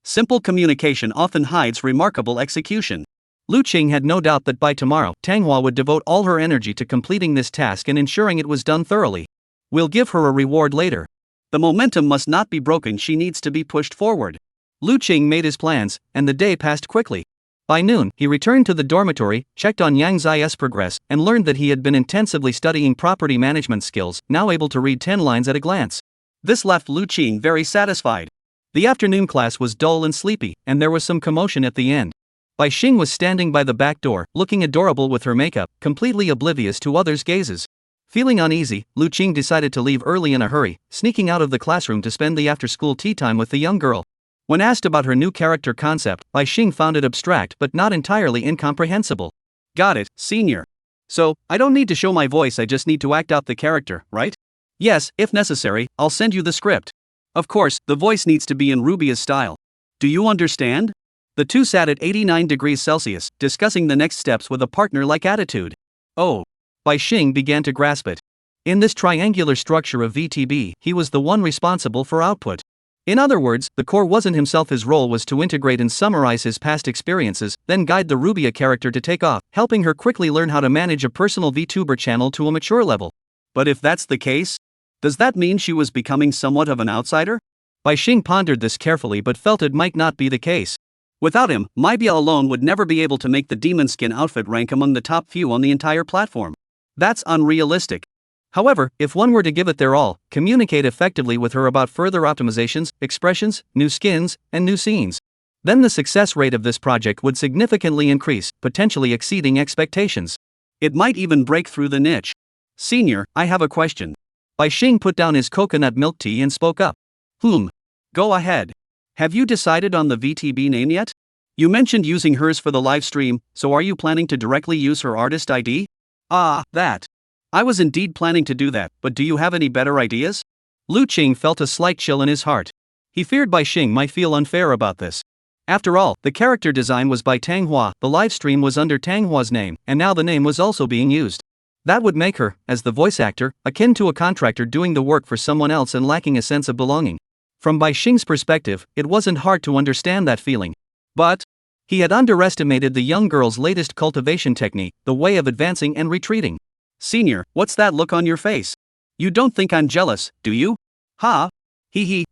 Simple communication often hides remarkable execution. Lu Qing had no doubt that by tomorrow, Manhwa would devote all her energy to completing this task and ensuring it was done thoroughly. We'll give her a reward later. The momentum must not be broken, she needs to be pushed forward. Lu Qing made his plans, and the day passed quickly. By noon, he returned to the dormitory, checked on Yang Zai's progress, and learned that he had been intensively studying property management skills, now able to read 10 lines at a glance. This left Lu Qing very satisfied. The afternoon class was dull and sleepy, and there was some commotion at the end. Bai Xing was standing by the back door, looking adorable with her makeup, completely oblivious to others' gazes. Feeling uneasy, Lu Qing decided to leave early in a hurry, sneaking out of the classroom to spend the after-school tea time with the young girl. When asked about her new character concept, Bai Xing found it abstract but not entirely incomprehensible. Got it, senior. So, I don't need to show my voice, I just need to act out the character, right? Yes, if necessary, I'll send you the script. Of course, the voice needs to be in Rubia's style. Do you understand? The two sat at 89 degrees Celsius, discussing the next steps with a partner-like attitude. Oh. Bai Xing began to grasp it. In this triangular structure of VTB, he was the one responsible for output. In other words, the core wasn't himself, his role was to integrate and summarize his past experiences, then guide the Rubia character to take off, helping her quickly learn how to manage a personal VTuber channel to a mature level. But if that's the case, does that mean she was becoming somewhat of an outsider? Bai Xing pondered this carefully but felt it might not be the case. Without him, Maibia alone would never be able to make the demon skin outfit rank among the top few on the entire platform. That's unrealistic. However, if one were to give it their all, communicate effectively with her about further optimizations, expressions, new skins, and new scenes, then the success rate of this project would significantly increase, potentially exceeding expectations. It might even break through the niche. Senior, I have a question. Bai Xing put down his coconut milk tea and spoke up. Go ahead. Have you decided on the VTB name yet? You mentioned using hers for the live stream, so are you planning to directly use her artist ID? That. I was indeed planning to do that, but do you have any better ideas? Lu Qing felt a slight chill in his heart. He feared Bai Xing might feel unfair about this. After all, the character design was by Manhwa, the live stream was under Manhwa's name, and now the name was also being used. That would make her, as the voice actor, akin to a contractor doing the work for someone else and lacking a sense of belonging. From Bai Xing's perspective, it wasn't hard to understand that feeling. But he had underestimated the young girl's latest cultivation technique, the way of advancing and retreating. Senior, what's that look on your face? You don't think I'm jealous, do you?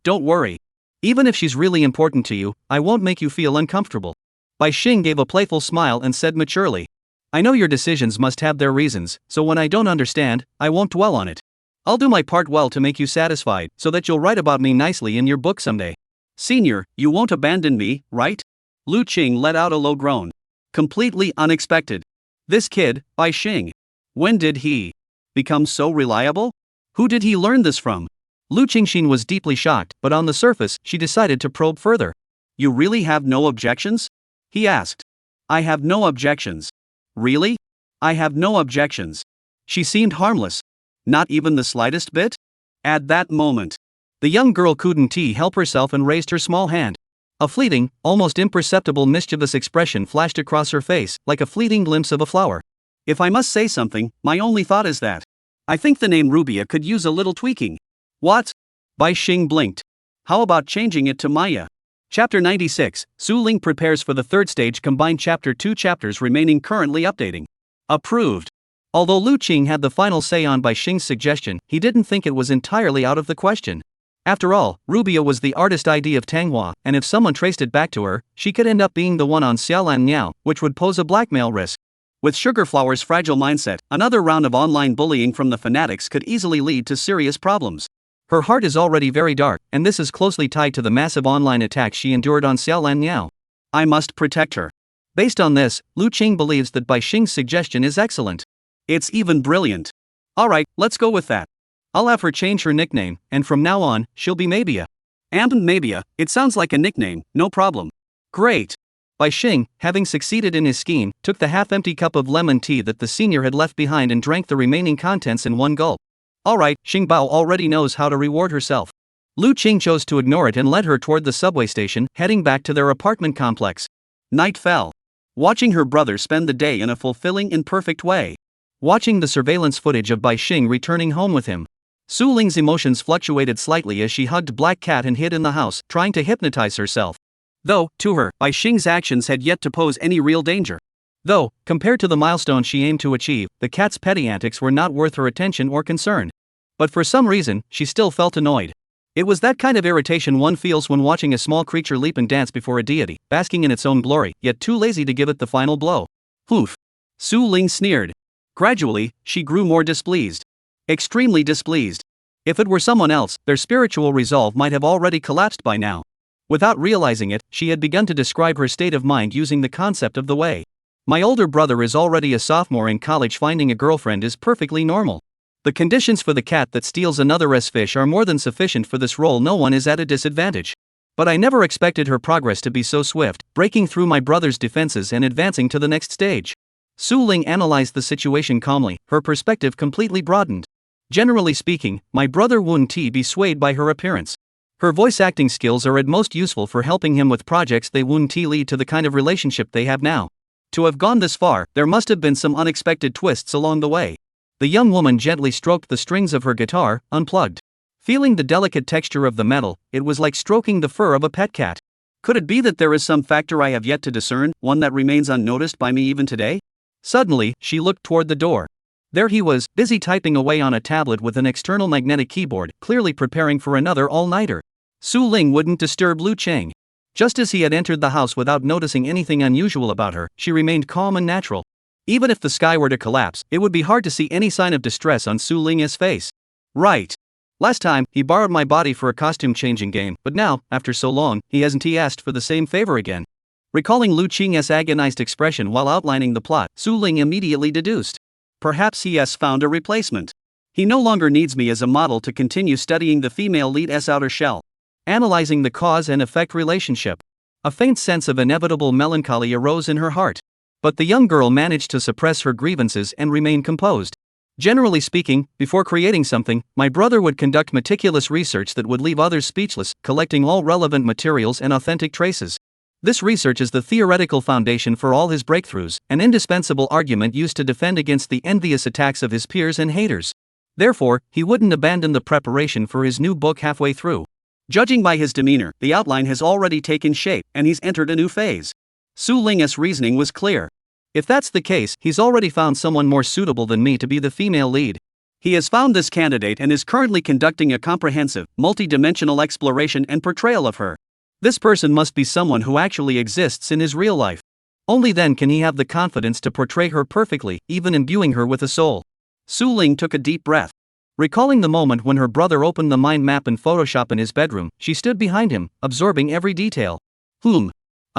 Don't worry. Even if she's really important to you, I won't make you feel uncomfortable. Bai Xing gave a playful smile and said maturely. I know your decisions must have their reasons, so when I don't understand, I won't dwell on it. I'll do my part well to make you satisfied, so that you'll write about me nicely in your book someday. Senior, you won't abandon me, right? Lu Qing let out a low groan. Completely unexpected. This kid, Bai Xing. When did he become so reliable? Who did he learn this from? Lu Qingxin was deeply shocked, but on the surface, she decided to probe further. You really have no objections? He asked. I have no objections. Really? I have no objections. She seemed harmless. Not even the slightest bit? At that moment, the young girl couldn't help herself and raised her small hand. A fleeting, almost imperceptible mischievous expression flashed across her face, like a fleeting glimpse of a flower. If I must say something, my only thought is that I think the name Rubia could use a little tweaking. What? Bai Xing blinked. How about changing it to Maya? Chapter 96, Su Ling prepares for the third stage combined chapter 2 chapters remaining currently updating. Approved. Although Lu Qing had the final say on Bai Xing's suggestion, he didn't think it was entirely out of the question. After all, Rubia was the artist ID of Tanghua, and if someone traced it back to her, she could end up being the one on Xiaolan Niao, which would pose a blackmail risk. With Sugarflower's fragile mindset, another round of online bullying from the fanatics could easily lead to serious problems. Her heart is already very dark, and this is closely tied to the massive online attacks she endured on Xiaolan Niao. I must protect her. Based on this, Lu Qing believes that Bai Xing's suggestion is excellent. It's even brilliant. Alright, let's go with that. I'll have her change her nickname, and from now on, she'll be Mabia. Mabia, it sounds like a nickname, no problem. Great. Bai Xing, having succeeded in his scheme, took the half-empty cup of lemon tea that the senior had left behind and drank the remaining contents in one gulp. Alright, Xingbao already knows how to reward herself. Lu Qing chose to ignore it and led her toward the subway station, heading back to their apartment complex. Night fell. Watching her brother spend the day in a fulfilling and perfect way. Watching the surveillance footage of Bai Xing returning home with him. Su Ling's emotions fluctuated slightly as she hugged Black Cat and hid in the house, trying to hypnotize herself. Though, to her, Bai Xing's actions had yet to pose any real danger. Though, compared to the milestone she aimed to achieve, the cat's petty antics were not worth her attention or concern. But for some reason, she still felt annoyed. It was that kind of irritation one feels when watching a small creature leap and dance before a deity, basking in its own glory, yet too lazy to give it the final blow. Hoof. Su Ling sneered. Gradually, she grew more displeased. Extremely displeased. If it were someone else, their spiritual resolve might have already collapsed by now. Without realizing it, she had begun to describe her state of mind using the concept of the way. My older brother is already a sophomore in college. Finding a girlfriend is perfectly normal. The conditions for the cat that steals another's fish are more than sufficient for this role. No one is at a disadvantage. But I never expected her progress to be so swift, breaking through my brother's defenses and advancing to the next stage. Su Ling analyzed the situation calmly, her perspective completely broadened. Generally speaking, my brother wouldn't be swayed by her appearance. Her voice acting skills are at most useful for helping him with projects. They wouldn't lead to the kind of relationship they have now. To have gone this far, there must have been some unexpected twists along the way. The young woman gently stroked the strings of her guitar, unplugged. Feeling the delicate texture of the metal, it was like stroking the fur of a pet cat. Could it be that there is some factor I have yet to discern, one that remains unnoticed by me even today? Suddenly, she looked toward the door. There he was, busy typing away on a tablet with an external magnetic keyboard, clearly preparing for another all-nighter. Su Ling wouldn't disturb Lu Qing. Just as he had entered the house without noticing anything unusual about her, she remained calm and natural. Even if the sky were to collapse, it would be hard to see any sign of distress on Su Ling's face. Right. Last time, he borrowed my body for a costume-changing game, but now, after so long, he hasn't asked for the same favor again. Recalling Lu Qing's agonized expression while outlining the plot, Su Ling immediately deduced. Perhaps he has found a replacement. He no longer needs me as a model to continue studying the female lead's outer shell. Analyzing the cause and effect relationship. A faint sense of inevitable melancholy arose in her heart. But the young girl managed to suppress her grievances and remain composed. Generally speaking, before creating something, my brother would conduct meticulous research that would leave others speechless, collecting all relevant materials and authentic traces. This research is the theoretical foundation for all his breakthroughs, an indispensable argument used to defend against the envious attacks of his peers and haters. Therefore, he wouldn't abandon the preparation for his new book halfway through. Judging by his demeanor, the outline has already taken shape, and he's entered a new phase. Su Ling's reasoning was clear. If that's the case, he's already found someone more suitable than me to be the female lead. He has found this candidate and is currently conducting a comprehensive, multi-dimensional exploration and portrayal of her. This person must be someone who actually exists in his real life. Only then can he have the confidence to portray her perfectly, even imbuing her with a soul. Su Ling took a deep breath. Recalling the moment when her brother opened the mind map in Photoshop in his bedroom, she stood behind him, absorbing every detail.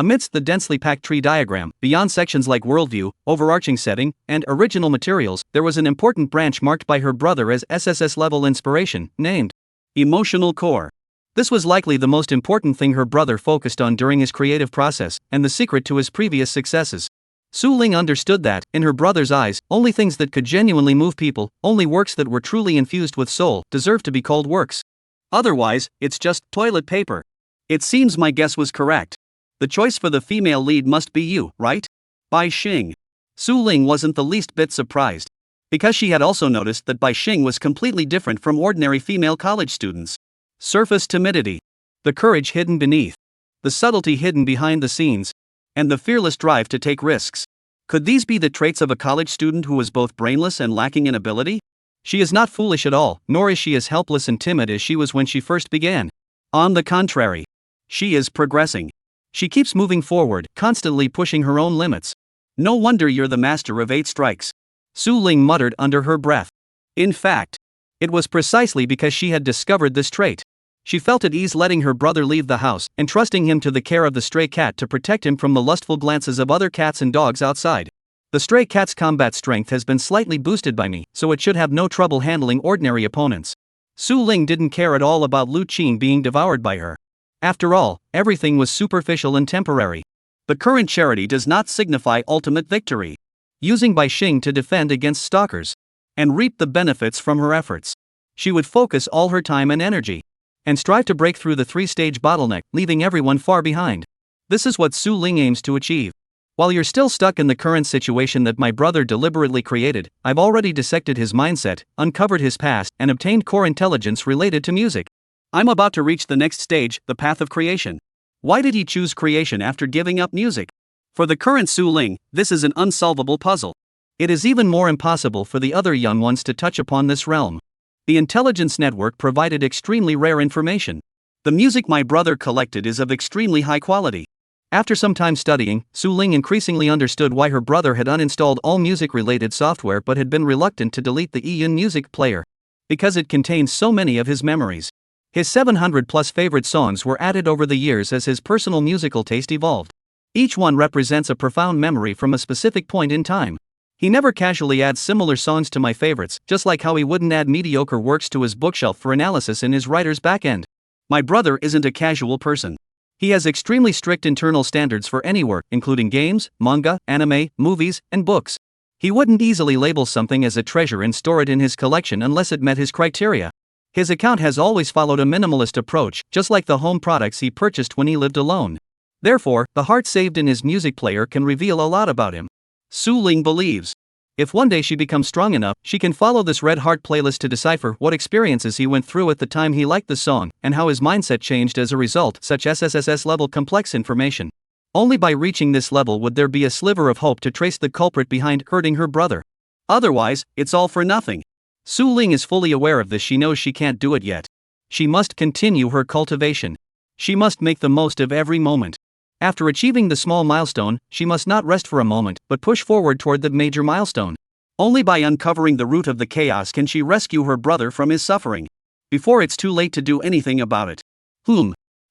Amidst the densely packed tree diagram, beyond sections like worldview, overarching setting, and original materials, there was an important branch marked by her brother as SSS-level inspiration, named emotional core. This was likely the most important thing her brother focused on during his creative process, and the secret to his previous successes. Su Ling understood that, in her brother's eyes, only things that could genuinely move people, only works that were truly infused with soul, deserved to be called works. Otherwise, it's just toilet paper. It seems my guess was correct. The choice for the female lead must be you, right? Bai Xing. Su Ling wasn't the least bit surprised, because she had also noticed that Bai Xing was completely different from ordinary female college students. Surface timidity, the courage hidden beneath, the subtlety hidden behind the scenes, and the fearless drive to take risks. Could these be the traits of a college student who was both brainless and lacking in ability? She is not foolish at all, nor is she as helpless and timid as she was when she first began. On the contrary, she is progressing. She keeps moving forward, constantly pushing her own limits. No wonder you're the master of 8 strikes. Su Ling muttered under her breath. In fact, it was precisely because she had discovered this trait. She felt at ease letting her brother leave the house, entrusting him to the care of the stray cat to protect him from the lustful glances of other cats and dogs outside. The stray cat's combat strength has been slightly boosted by me, so it should have no trouble handling ordinary opponents. Su Ling didn't care at all about Lu Qing being devoured by her. After all, everything was superficial and temporary. The current charity does not signify ultimate victory. Using Bai Xing to defend against stalkers and reap the benefits from her efforts, she would focus all her time and energy and strive to break through the 3-stage bottleneck, leaving everyone far behind. This is what Su Ling aims to achieve. While you're still stuck in the current situation that my brother deliberately created, I've already dissected his mindset, uncovered his past, and obtained core intelligence related to music. I'm about to reach the next stage, the path of creation. Why did he choose creation after giving up music? For the current Su Ling, this is an unsolvable puzzle. It is even more impossible for the other young ones to touch upon this realm. The intelligence network provided extremely rare information. The music my brother collected is of extremely high quality. After some time studying, Su Ling increasingly understood why her brother had uninstalled all music-related software but had been reluctant to delete the Yun music player. Because it contained so many of his memories. His 700-plus favorite songs were added over the years as his personal musical taste evolved. Each one represents a profound memory from a specific point in time. He never casually adds similar songs to my favorites, just like how he wouldn't add mediocre works to his bookshelf for analysis in his writer's backend. My brother isn't a casual person. He has extremely strict internal standards for any work, including games, manga, anime, movies, and books. He wouldn't easily label something as a treasure and store it in his collection unless it met his criteria. His account has always followed a minimalist approach, just like the home products he purchased when he lived alone. Therefore, the heart saved in his music player can reveal a lot about him. Su Ling believes, if one day she becomes strong enough, she can follow this Red Heart playlist to decipher what experiences he went through at the time he liked the song, and how his mindset changed as a result, such SSS-level complex information. Only by reaching this level would there be a sliver of hope to trace the culprit behind hurting her brother. Otherwise, it's all for nothing. Su Ling is fully aware of this. She knows she can't do it yet. She must continue her cultivation. She must make the most of every moment. After achieving the small milestone, she must not rest for a moment, but push forward toward the major milestone. Only by uncovering the root of the chaos can she rescue her brother from his suffering. Before it's too late to do anything about it.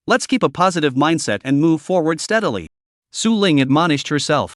Let's keep a positive mindset and move forward steadily. Su Ling admonished herself.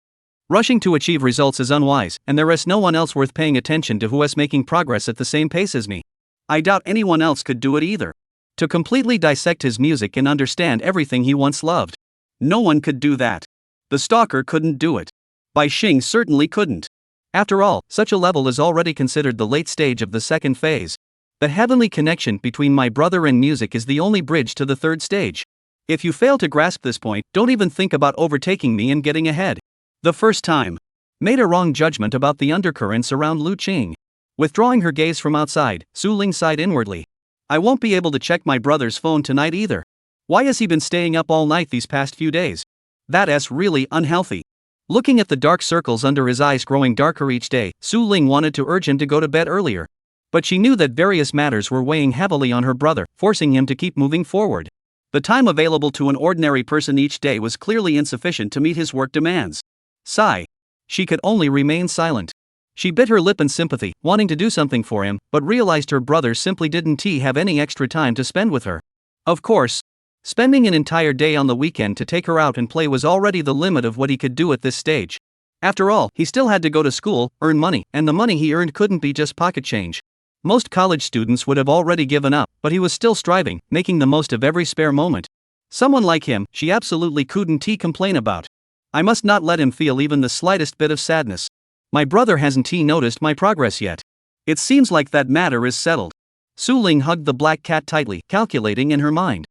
Rushing to achieve results is unwise, and there is no one else worth paying attention to who is making progress at the same pace as me. I doubt anyone else could do it either. To completely dissect his music and understand everything he once loved. No one could do that. The stalker couldn't do it. Bai Xing certainly couldn't. After all, such a level is already considered the late stage of the second phase. The heavenly connection between my brother and music is the only bridge to the third stage. If you fail to grasp this point, don't even think about overtaking me and getting ahead. The first time, made a wrong judgment about the undercurrents around Lu Qing. Withdrawing her gaze from outside, Su Ling sighed inwardly. I won't be able to check my brother's phone tonight either. Why has he been staying up all night these past few days? That's really unhealthy. Looking at the dark circles under his eyes growing darker each day, Su Ling wanted to urge him to go to bed earlier. But she knew that various matters were weighing heavily on her brother, forcing him to keep moving forward. The time available to an ordinary person each day was clearly insufficient to meet his work demands. Sigh. She could only remain silent. She bit her lip in sympathy, wanting to do something for him, but realized her brother simply didn't have any extra time to spend with her. Of course, Spending an entire day on the weekend to take her out and play was already the limit of what he could do at this stage. After all, he still had to go to school, earn money, and the money he earned couldn't be just pocket change. Most college students would have already given up, but he was still striving, making the most of every spare moment. Someone like him, she absolutely couldn't complain about. I must not let him feel even the slightest bit of sadness. My brother hasn't noticed my progress yet. It seems like that matter is settled. Su Ling hugged the black cat tightly, calculating in her mind.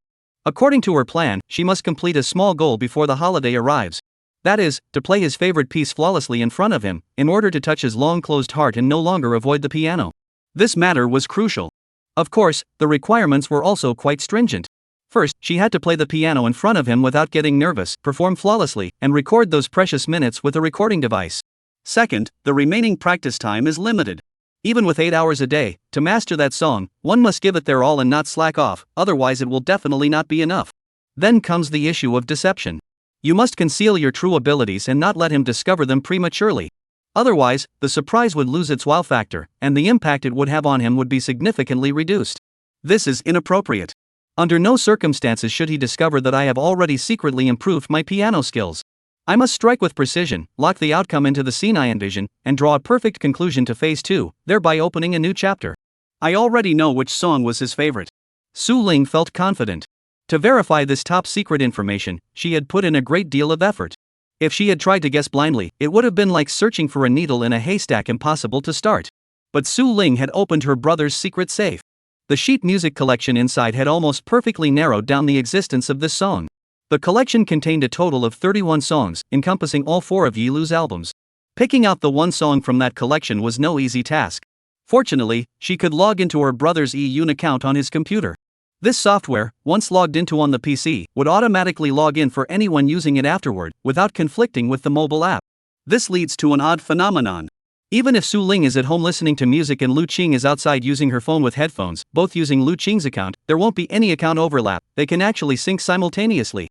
According to her plan, she must complete a small goal before the holiday arrives. That is, to play his favorite piece flawlessly in front of him, in order to touch his long-closed heart and no longer avoid the piano. This matter was crucial. Of course, the requirements were also quite stringent. First, she had to play the piano in front of him without getting nervous, perform flawlessly, and record those precious minutes with a recording device. Second, the remaining practice time is limited. Even with 8 hours a day, to master that song, one must give it their all and not slack off, otherwise it will definitely not be enough. Then comes the issue of deception. You must conceal your true abilities and not let him discover them prematurely. Otherwise, the surprise would lose its wow factor, and the impact it would have on him would be significantly reduced. This is inappropriate. Under no circumstances should he discover that I have already secretly improved my piano skills. I must strike with precision, lock the outcome into the scene I envision, and draw a perfect conclusion to Phase 2, thereby opening a new chapter. I already know which song was his favorite. Su Ling felt confident. To verify this top-secret information, she had put in a great deal of effort. If she had tried to guess blindly, it would have been like searching for a needle in a haystack, impossible to start. But Su Ling had opened her brother's secret safe. The sheet music collection inside had almost perfectly narrowed down the existence of this song. The collection contained a total of 31 songs, encompassing all 4 of Yilu's albums. Picking out the one song from that collection was no easy task. Fortunately, she could log into her brother's Yun account on his computer. This software, once logged into on the PC, would automatically log in for anyone using it afterward, without conflicting with the mobile app. This leads to an odd phenomenon. Even if Su Ling is at home listening to music and Lu Qing is outside using her phone with headphones, both using Lu Qing's account, there won't be any account overlap, they can actually sync simultaneously.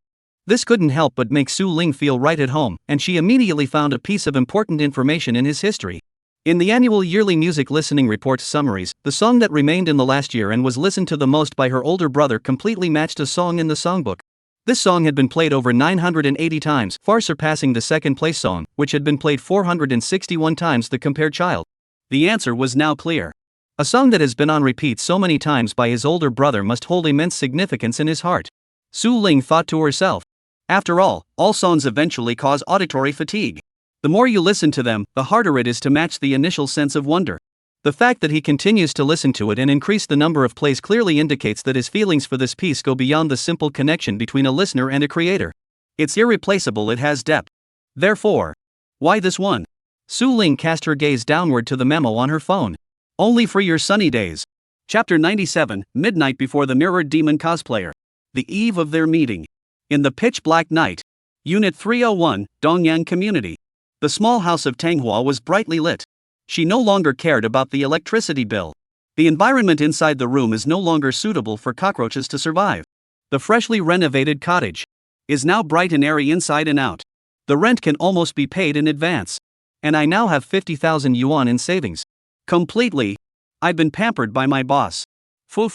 This couldn't help but make Su Ling feel right at home, and she immediately found a piece of important information in his history. In the annual yearly music listening report summaries, the song that remained in the last year and was listened to the most by her older brother completely matched a song in the songbook. This song had been played over 980 times, far surpassing the second-place song, which had been played 461 times the compared child. The answer was now clear. A song that has been on repeat so many times by his older brother must hold immense significance in his heart. Su Ling thought to herself. After all songs eventually cause auditory fatigue. The more you listen to them, the harder it is to match the initial sense of wonder. The fact that he continues to listen to it and increase the number of plays clearly indicates that his feelings for this piece go beyond the simple connection between a listener and a creator. It's irreplaceable, it has depth. Therefore, why this one? Su Ling cast her gaze downward to the memo on her phone. Only for your sunny days. Chapter 97, Midnight before the Mirrored Demon Cosplayer. The eve of their meeting. In the pitch-black night. Unit 301, Dongyang Community. The small house of Tanghua was brightly lit. She no longer cared about the electricity bill. The environment inside the room is no longer suitable for cockroaches to survive. The freshly renovated cottage is now bright and airy inside and out. The rent can almost be paid in advance. And I now have 50,000 yuan in savings. Completely. I've been pampered by my boss. Fu.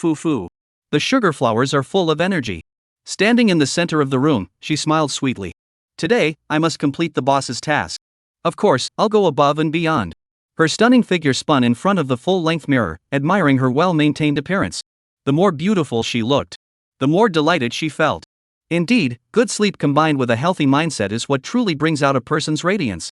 The sugar flowers are full of energy. Standing in the center of the room, she smiled sweetly. Today, I must complete the boss's task. Of course, I'll go above and beyond. Her stunning figure spun in front of the full-length mirror, admiring her well-maintained appearance. The more beautiful she looked, the more delighted she felt. Indeed, good sleep combined with a healthy mindset is what truly brings out a person's radiance.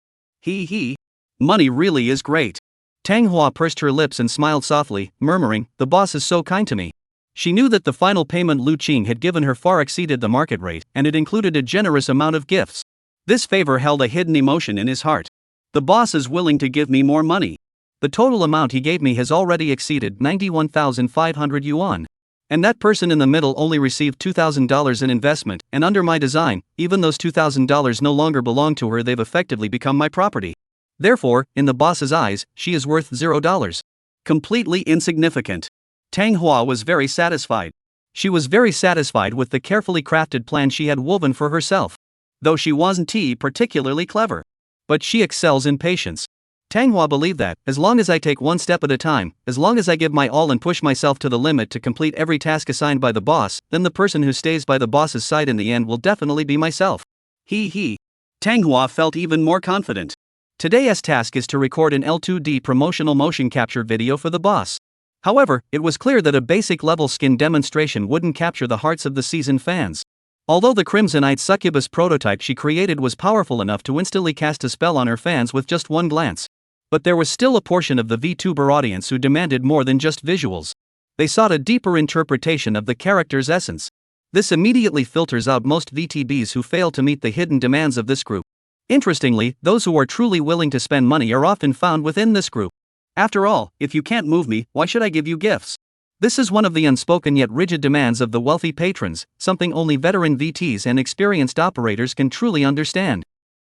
Money really is great. Tang Hua pursed her lips and smiled softly, murmuring, "The boss is so kind to me." She knew that the final payment Lu Qing had given her far exceeded the market rate, and it included a generous amount of gifts. This favor held a hidden emotion in his heart. The boss is willing to give me more money. The total amount he gave me has already exceeded 91,500 yuan. And that person in the middle only received $2,000 in investment, and under my design, even those $2,000 no longer belong to her, they've effectively become my property. Therefore, in the boss's eyes, she is worth $0. Completely insignificant. Tang Hua was very satisfied. She was very satisfied with the carefully crafted plan she had woven for herself. Though she wasn't particularly clever. But she excels in patience. Tanghua believed that, as long as I take one step at a time, as long as I give my all and push myself to the limit to complete every task assigned by the boss, then the person who stays by the boss's side in the end will definitely be myself. He. Tanghua felt even more confident. Today's task is to record an L2D promotional motion capture video for the boss. However, it was clear that a basic level skin demonstration wouldn't capture the hearts of the seasoned fans. Although the Crimsonite succubus prototype she created was powerful enough to instantly cast a spell on her fans with just one glance. But there was still a portion of the VTuber audience who demanded more than just visuals. They sought a deeper interpretation of the character's essence. This immediately filters out most VTubers who fail to meet the hidden demands of this group. Interestingly, those who are truly willing to spend money are often found within this group. After all, if you can't move me, why should I give you gifts? This is one of the unspoken yet rigid demands of the wealthy patrons, something only veteran VTs and experienced operators can truly understand.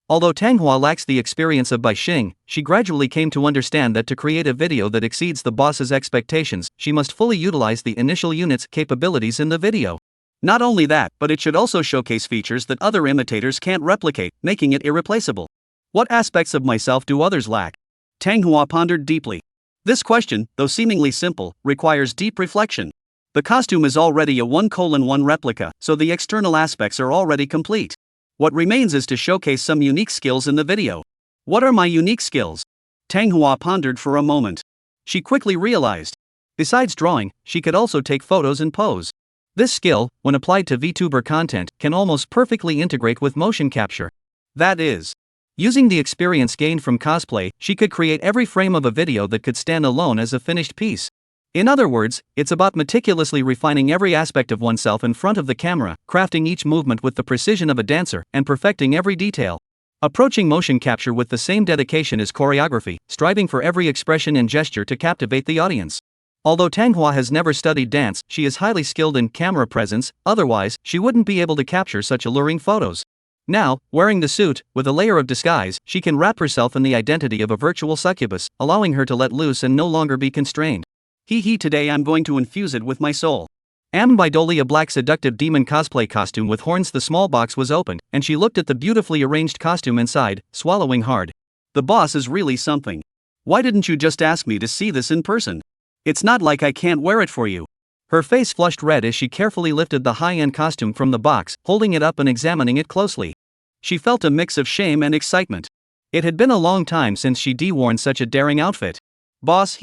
Although Tanghua lacks the experience of Bai Xing, she gradually came to understand that to create a video that exceeds the boss's expectations, she must fully utilize the initial unit's capabilities in the video. Not only that, but it should also showcase features that other imitators can't replicate, making it irreplaceable. What aspects of myself do others lack? Tanghua pondered deeply. This question, though seemingly simple, requires deep reflection. The costume is already a 1:1 replica, so the external aspects are already complete. What remains is to showcase some unique skills in the video. What are my unique skills? Tanghua pondered for a moment. She quickly realized. Besides drawing, she could also take photos and pose. This skill, when applied to VTuber content, can almost perfectly integrate with motion capture. That is, using the experience gained from cosplay, she could create every frame of a video that could stand alone as a finished piece. In other words, it's about meticulously refining every aspect of oneself in front of the camera, crafting each movement with the precision of a dancer, and perfecting every detail. Approaching motion capture with the same dedication as choreography, striving for every expression and gesture to captivate the audience. Although Tanghua has never studied dance, she is highly skilled in camera presence, otherwise, she wouldn't be able to capture such alluring photos. Now, wearing the suit, with a layer of disguise, she can wrap herself in the identity of a virtual succubus, allowing her to let loose and no longer be constrained. Today I'm going to infuse it with my soul. By Dolly, a black seductive demon cosplay costume with horns. The small box was opened, and she looked at the beautifully arranged costume inside, swallowing hard. The boss is really something. Why didn't you just ask me to see this in person? It's not like I can't wear it for you. Her face flushed red as she carefully lifted the high-end costume from the box, holding it up and examining it closely. She felt a mix of shame and excitement. It had been a long time since she'd worn such a daring outfit. Boss,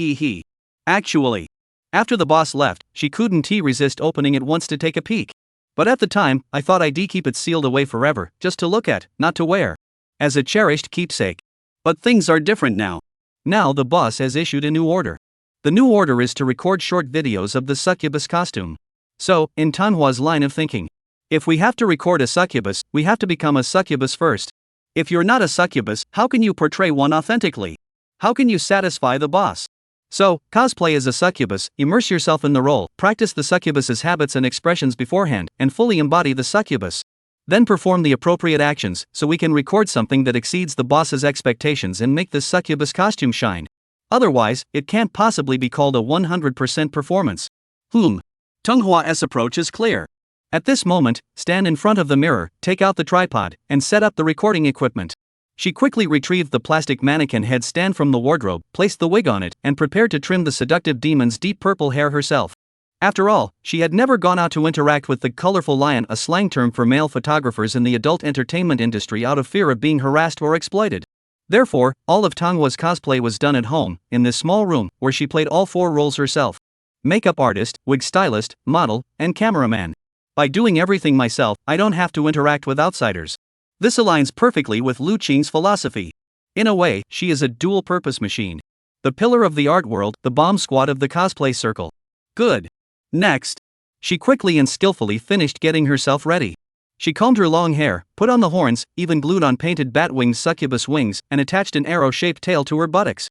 Actually, after the boss left, she couldn't resist opening it once to take a peek. But at the time, I thought I'd keep it sealed away forever, just to look at, not to wear. As a cherished keepsake. But things are different now. Now the boss has issued a new order. The new order is to record short videos of the succubus costume. So, in Tanhua's line of thinking, if we have to record a succubus, we have to become a succubus first. If you're not a succubus, how can you portray one authentically? How can you satisfy the boss? So, cosplay as a succubus, immerse yourself in the role, practice the succubus's habits and expressions beforehand, and fully embody the succubus. Then perform the appropriate actions, so we can record something that exceeds the boss's expectations and make this succubus costume shine. Otherwise, it can't possibly be called a 100% performance. Tunghua's approach is clear. At this moment, stand in front of the mirror, take out the tripod, and set up the recording equipment. She quickly retrieved the plastic mannequin head stand from the wardrobe, placed the wig on it, and prepared to trim the seductive demon's deep purple hair herself. After all, she had never gone out to interact with the colorful lion, a slang term for male photographers in the adult entertainment industry, out of fear of being harassed or exploited. Therefore, all of Tonghua's cosplay was done at home, in this small room, where she played all 4 roles herself. Makeup artist, wig stylist, model, and cameraman. By doing everything myself, I don't have to interact with outsiders. This aligns perfectly with Lu Qing's philosophy. In a way, she is a dual-purpose machine. The pillar of the art world, the bomb squad of the cosplay circle. Good. Next. She quickly and skillfully finished getting herself ready. She combed her long hair, put on the horns, even glued on painted bat-winged succubus wings, and attached an arrow-shaped tail to her buttocks.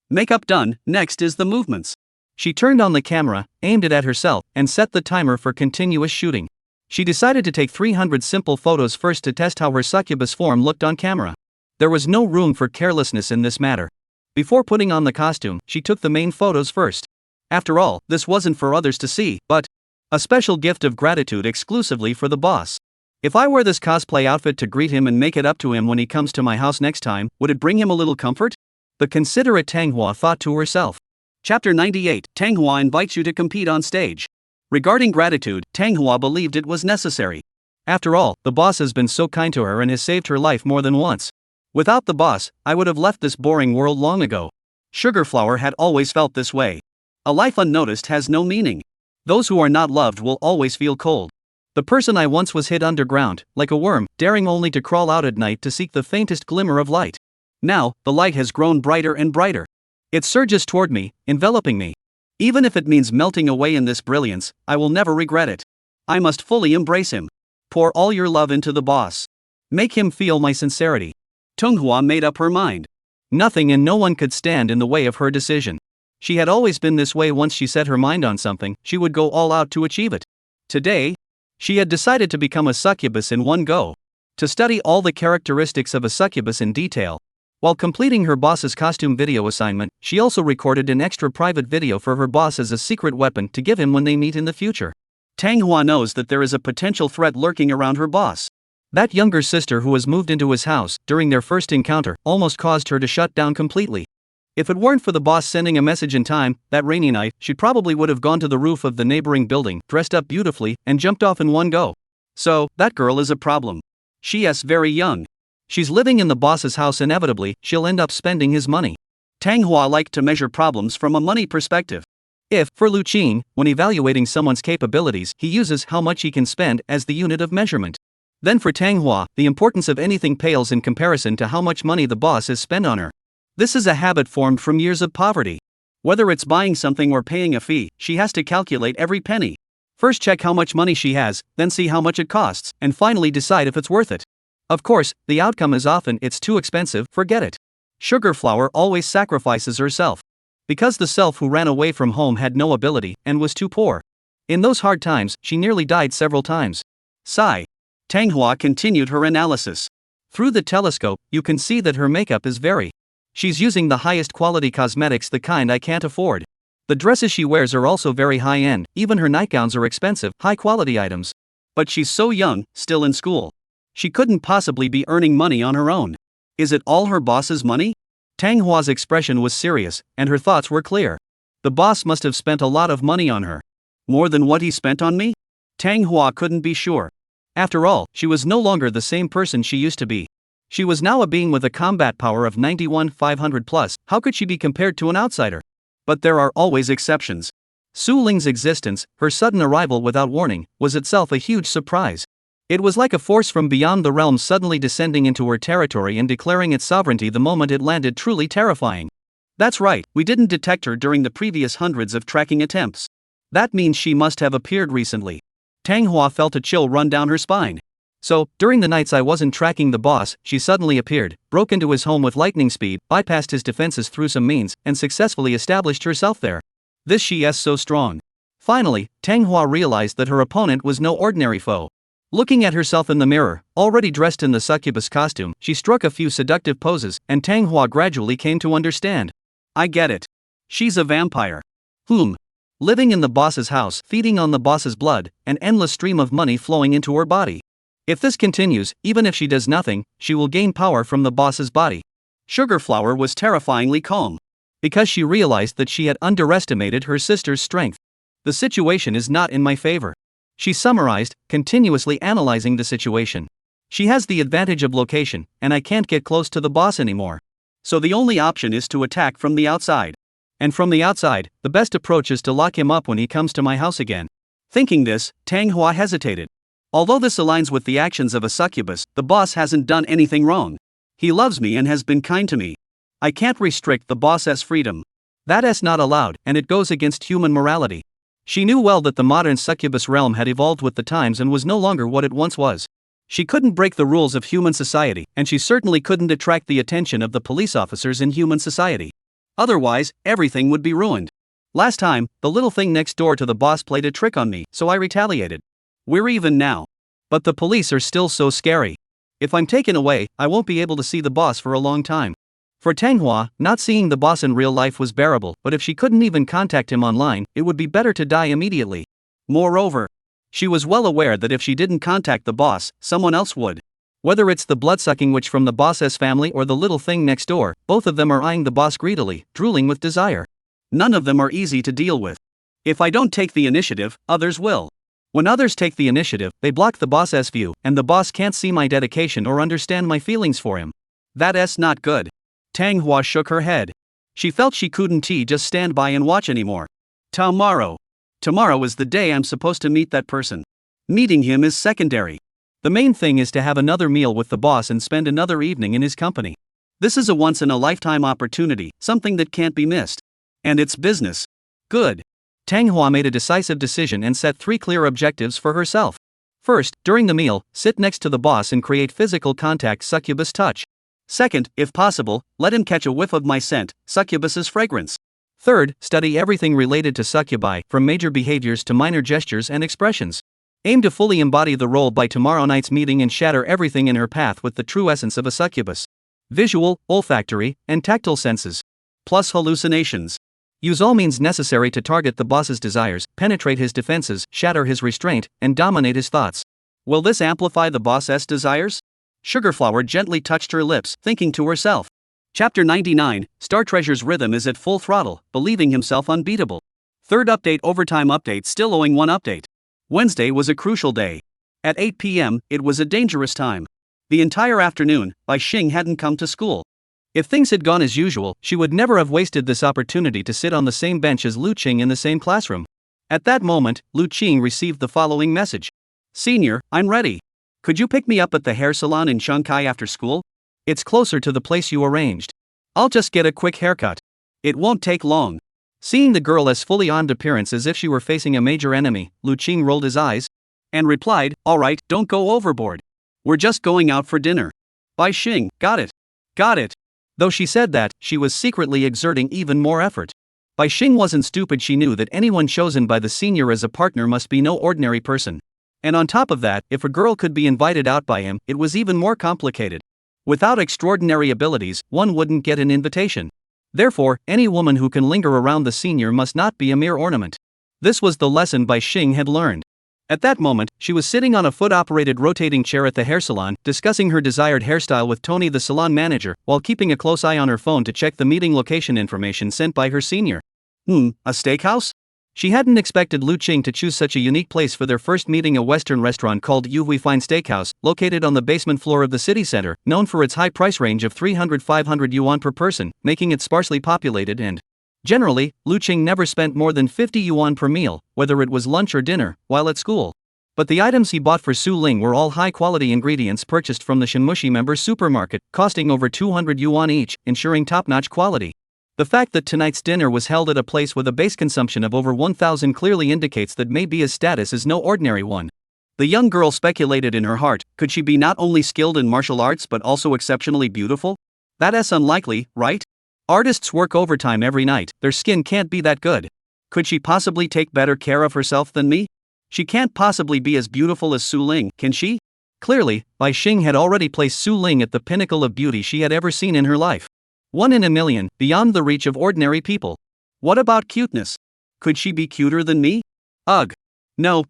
Makeup done, next is the movements. She turned on the camera, aimed it at herself, and set the timer for continuous shooting. She decided to take 300 simple photos first to test how her succubus form looked on camera. There was no room for carelessness in this matter. Before putting on the costume, she took the main photos first. After all, this wasn't for others to see, but a special gift of gratitude exclusively for the boss. If I wear this cosplay outfit to greet him and make it up to him when he comes to my house next time, would it bring him a little comfort? the considerate Tanghua thought to herself. Chapter 98, Tanghua invites you to compete on stage. Regarding gratitude, Tanghua believed it was necessary. After all, the boss has been so kind to her and has saved her life more than once. Without the boss, I would have left this boring world long ago. Sugarflower had always felt this way. A life unnoticed has no meaning. Those who are not loved will always feel cold. The person I once was hid underground, like a worm, daring only to crawl out at night to seek the faintest glimmer of light. Now, the light has grown brighter and brighter. It surges toward me, enveloping me. Even if it means melting away in this brilliance, I will never regret it. I must fully embrace him. Pour all your love into the boss. Make him feel my sincerity. Tanghua made up her mind. Nothing and no one could stand in the way of her decision. She had always been this way. Once she set her mind on something, she would go all out to achieve it. Today, she had decided to become a succubus in one go. To study all the characteristics of a succubus in detail. While completing her boss's costume video assignment, she also recorded an extra private video for her boss as a secret weapon to give him when they meet in the future. Tanghua knows that there is a potential threat lurking around her boss. That younger sister who has moved into his house during their first encounter almost caused her to shut down completely. If it weren't for the boss sending a message in time, that rainy night, she probably would have gone to the roof of the neighboring building, dressed up beautifully, and jumped off in one go. So, that girl is a problem. She's very young. She's living in the boss's house. Inevitably, she'll end up spending his money. Tanghua liked to measure problems from a money perspective. If, for Lu Qing, when evaluating someone's capabilities, he uses how much he can spend as the unit of measurement, then for Tanghua, the importance of anything pales in comparison to how much money the boss has spent on her. This is a habit formed from years of poverty. Whether it's buying something or paying a fee, she has to calculate every penny. First check how much money she has, then see how much it costs, and finally decide if it's worth it. Of course, the outcome is often it's too expensive, forget it. Sugarflower always sacrifices herself. Because the self who ran away from home had no ability and was too poor. In those hard times, she nearly died several times. Sigh. Tanghua continued her analysis. Through the telescope, you can see that her makeup is very. She's using the highest quality cosmetics, the kind I can't afford. The dresses she wears are also very high-end, even her nightgowns are expensive, high-quality items. But she's so young, still in school. She couldn't possibly be earning money on her own. Is it all her boss's money? Tanghua's expression was serious, and her thoughts were clear. The boss must have spent a lot of money on her. More than what he spent on me? Tanghua couldn't be sure. After all, she was no longer the same person she used to be. She was now a being with a combat power of 91,500 plus. How could she be compared to an outsider? But there are always exceptions. Su Ling's existence, her sudden arrival without warning, was itself a huge surprise. It was like a force from beyond the realm suddenly descending into her territory and declaring its sovereignty the moment it landed, truly terrifying. That's right, we didn't detect her during the previous hundreds of tracking attempts. That means she must have appeared recently. Tanghua felt a chill run down her spine. So, during the nights I wasn't tracking the boss, she suddenly appeared, broke into his home with lightning speed, bypassed his defenses through some means, and successfully established herself there. This she is so strong. Finally, Tanghua realized that her opponent was no ordinary foe. Looking at herself in the mirror, already dressed in the succubus costume, she struck a few seductive poses, and Tanghua gradually came to understand. I get it. She's a vampire. Living in the boss's house, feeding on the boss's blood, an endless stream of money flowing into her body. If this continues, even if she does nothing, she will gain power from the boss's body. Sugarflower was terrifyingly calm. Because she realized that she had underestimated her sister's strength. The situation is not in my favor. She summarized, continuously analyzing the situation. She has the advantage of location, and I can't get close to the boss anymore. So the only option is to attack from the outside. And from the outside, the best approach is to lock him up when he comes to my house again. Thinking this, Tanghua hesitated. Although this aligns with the actions of a succubus, the boss hasn't done anything wrong. He loves me and has been kind to me. I can't restrict the boss's freedom. That is not allowed, and it goes against human morality. She knew well that the modern succubus realm had evolved with the times and was no longer what it once was. She couldn't break the rules of human society, and she certainly couldn't attract the attention of the police officers in human society. Otherwise, everything would be ruined. Last time, the little thing next door to the boss played a trick on me, so I retaliated. We're even now. But the police are still so scary. If I'm taken away, I won't be able to see the boss for a long time. For Tanghua, not seeing the boss in real life was bearable, but if she couldn't even contact him online, it would be better to die immediately. Moreover, she was well aware that if she didn't contact the boss, someone else would. Whether it's the blood-sucking witch from the boss's family or the little thing next door, both of them are eyeing the boss greedily, drooling with desire. None of them are easy to deal with. If I don't take the initiative, others will. When others take the initiative, they block the boss's view, and the boss can't see my dedication or understand my feelings for him. That's not good. Manhwa shook her head. She felt she couldn't just stand by and watch anymore. Tomorrow is the day I'm supposed to meet that person. Meeting him is secondary. The main thing is to have another meal with the boss and spend another evening in his company. This is a once-in-a-lifetime opportunity, something that can't be missed. And it's business. Good. Manhwa made a decisive decision and set 3 clear objectives for herself. First, during the meal, sit next to the boss and create physical contact, succubus touch. Second, if possible, let him catch a whiff of my scent, succubus's fragrance. Third, study everything related to succubi, from major behaviors to minor gestures and expressions. Aim to fully embody the role by tomorrow night's meeting and shatter everything in her path with the true essence of a succubus. Visual, olfactory, and tactile senses. Plus hallucinations. Use all means necessary to target the boss's desires, penetrate his defenses, shatter his restraint, and dominate his thoughts. Will this amplify the boss's desires? Sugarflower gently touched her lips, thinking to herself. Chapter 99, Star Treasure's rhythm is at full throttle, believing himself unbeatable. Third update, overtime update, still owing 1 update. Wednesday was a crucial day. At 8 p.m., it was a dangerous time. The entire afternoon, Bai Xing hadn't come to school. If things had gone as usual, she would never have wasted this opportunity to sit on the same bench as Lu Qing in the same classroom. At that moment, Lu Qing received the following message. Senior, I'm ready. Could you pick me up at the hair salon in Shanghai after school? It's closer to the place you arranged. I'll just get a quick haircut. It won't take long. Seeing the girl as fully armed appearance as if she were facing a major enemy, Lu Qing rolled his eyes and replied, all right, don't go overboard. We're just going out for dinner. Bai Xing, got it. Got it. Though she said that, she was secretly exerting even more effort. Bai Xing wasn't stupid, she knew that anyone chosen by the senior as a partner must be no ordinary person. And on top of that, if a girl could be invited out by him, it was even more complicated. Without extraordinary abilities, one wouldn't get an invitation. Therefore, any woman who can linger around the senior must not be a mere ornament. This was the lesson Bai Xing had learned. At that moment, she was sitting on a foot-operated rotating chair at the hair salon, discussing her desired hairstyle with Tony, the salon manager, while keeping a close eye on her phone to check the meeting location information sent by her senior. A steakhouse? She hadn't expected Lu Qing to choose such a unique place for their first meeting, a Western restaurant called Yuhui Fine Steakhouse, located on the basement floor of the city center, known for its high price range of 300-500 yuan per person, making it sparsely populated and generally, Lu Qing never spent more than 50 yuan per meal, whether it was lunch or dinner, while at school. But the items he bought for Su Ling were all high-quality ingredients purchased from the Shinmushi member supermarket, costing over 200 yuan each, ensuring top-notch quality. The fact that tonight's dinner was held at a place with a base consumption of over 1,000 clearly indicates that Maybia's status is no ordinary one. The young girl speculated in her heart, could she be not only skilled in martial arts but also exceptionally beautiful? That's unlikely, right? Artists work overtime every night, their skin can't be that good. Could she possibly take better care of herself than me? She can't possibly be as beautiful as Su Ling, can she? Clearly, Bai Xing had already placed Su Ling at the pinnacle of beauty she had ever seen in her life. 1 in a million, beyond the reach of ordinary people. What about cuteness? Could she be cuter than me? Ugh. No,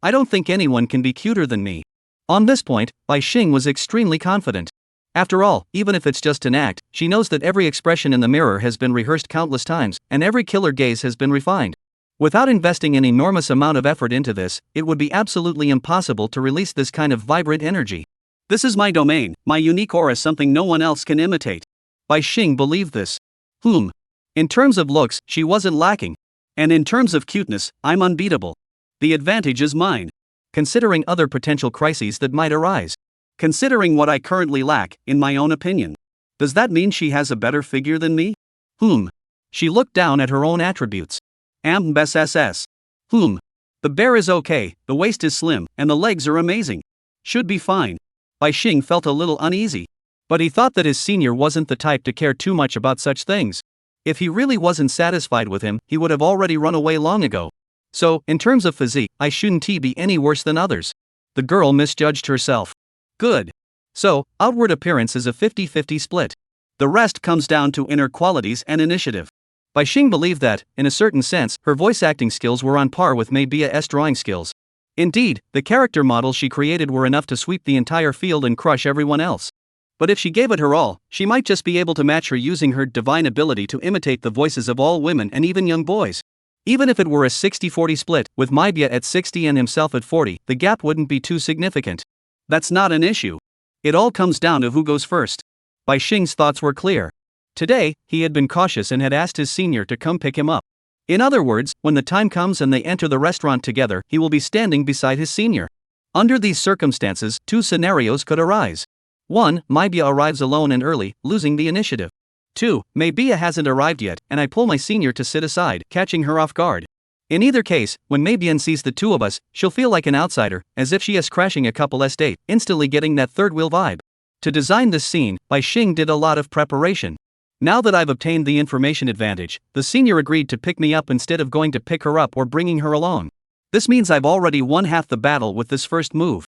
I don't think anyone can be cuter than me. On this point, Bai Xing was extremely confident. After all, even if it's just an act, she knows that every expression in the mirror has been rehearsed countless times, and every killer gaze has been refined. Without investing an enormous amount of effort into this, it would be absolutely impossible to release this kind of vibrant energy. This is my domain, my unique aura, something no one else can imitate. Bai Xing believed this. In terms of looks, she wasn't lacking. And in terms of cuteness, I'm unbeatable. The advantage is mine. Considering other potential crises that might arise. Considering what I currently lack, in my own opinion. Does that mean she has a better figure than me? She looked down at her own attributes. BSSS. The bear is okay, the waist is slim, and the legs are amazing. Should be fine. Bai Xing felt a little uneasy. But he thought that his senior wasn't the type to care too much about such things. If he really wasn't satisfied with him, he would have already run away long ago. So, in terms of physique, I shouldn't be any worse than others. The girl misjudged herself. Good. So, outward appearance is a 50-50 split. The rest comes down to inner qualities and initiative. Bai Xing believed that, in a certain sense, her voice acting skills were on par with Maybia's drawing skills. Indeed, the character models she created were enough to sweep the entire field and crush everyone else. But if she gave it her all, she might just be able to match her using her divine ability to imitate the voices of all women and even young boys. Even if it were a 60-40 split, with Maibia at 60 and himself at 40, the gap wouldn't be too significant. That's not an issue. It all comes down to who goes first. Bai Xing's thoughts were clear. Today, he had been cautious and had asked his senior to come pick him up. In other words, when the time comes and they enter the restaurant together, he will be standing beside his senior. Under these circumstances, two scenarios could arise. 1. Maibia arrives alone and early, losing the initiative. 2. Maibia hasn't arrived yet, and I pull my senior to sit aside, catching her off guard. In either case, when Meibian sees the two of us, she'll feel like an outsider, as if she is crashing a couple's date, instantly getting that third wheel vibe. To design this scene, Bai Xing did a lot of preparation. Now that I've obtained the information advantage, the senior agreed to pick me up instead of going to pick her up or bringing her along. This means I've already won half the battle with this first move.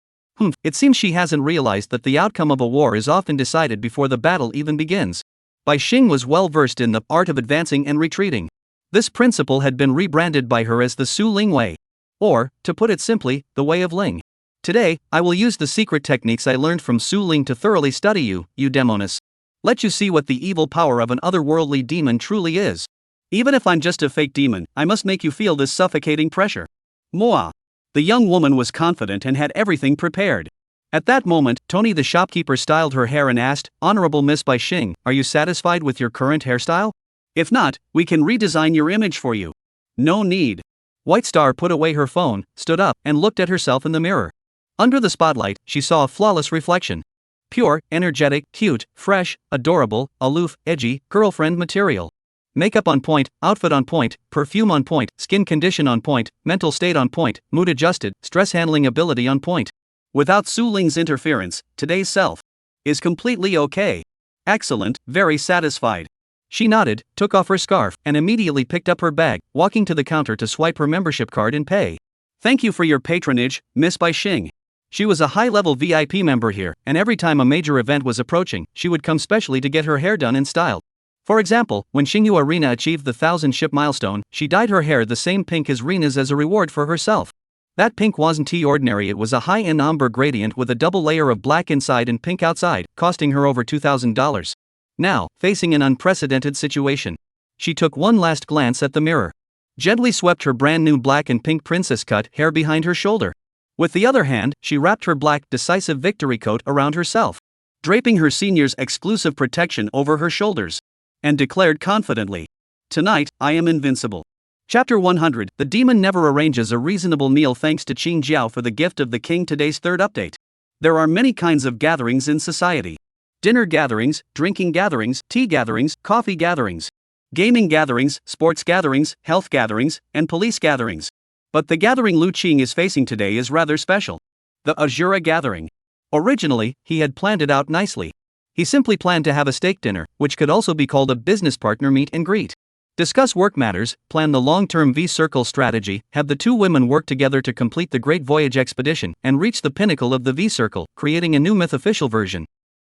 It seems she hasn't realized that the outcome of a war is often decided before the battle even begins. Bai Xing was well versed in the art of advancing and retreating. This principle had been rebranded by her as the Su Ling Way. Or, to put it simply, the Way of Ling. Today, I will use the secret techniques I learned from Su Ling to thoroughly study you, Eudemonus. Let you see what the evil power of an otherworldly demon truly is. Even if I'm just a fake demon, I must make you feel this suffocating pressure. Moi. The young woman was confident and had everything prepared. At that moment, Tony the shopkeeper styled her hair and asked, "Honorable Miss Bai Xing, are you satisfied with your current hairstyle? If not, we can redesign your image for you." "No need." White Star put away her phone, stood up, and looked at herself in the mirror. Under the spotlight, she saw a flawless reflection. Pure, energetic, cute, fresh, adorable, aloof, edgy, girlfriend material. Makeup on point, outfit on point, perfume on point, skin condition on point, mental state on point, mood adjusted, stress handling ability on point. Without Su Ling's interference, today's self is completely okay. Excellent, very satisfied. She nodded, took off her scarf, and immediately picked up her bag, walking to the counter to swipe her membership card and pay. "Thank you for your patronage, Miss Bai Xing." She was a high-level VIP member here, and every time a major event was approaching, she would come specially to get her hair done and styled. For example, when Xingyu Arena achieved the 1,000-ship milestone, she dyed her hair the same pink as Rena's as a reward for herself. That pink wasn't too ordinary, it was a high-end ombre gradient with a double layer of black inside and pink outside, costing her over $2,000. Now, facing an unprecedented situation, she took one last glance at the mirror. Gently swept her brand new black and pink princess cut hair behind her shoulder. With the other hand, she wrapped her black, decisive victory coat around herself, draping her senior's exclusive protection over her shoulders, and declared confidently, "Tonight, I am invincible." Chapter 100. The demon never arranges a reasonable meal. Thanks to Qing Jiao for the gift of the king. Today's third update. There are many kinds of gatherings in society. Dinner gatherings, drinking gatherings, tea gatherings, coffee gatherings, gaming gatherings, sports gatherings, health gatherings, and police gatherings. But the gathering Lu Qing is facing today is rather special. The Azura gathering. Originally, he had planned it out nicely. He simply planned to have a steak dinner, which could also be called a business partner meet and greet. Discuss work matters, plan the long-term V-Circle strategy, have the two women work together to complete the Great Voyage expedition, and reach the pinnacle of the V-Circle, creating a new myth-official version.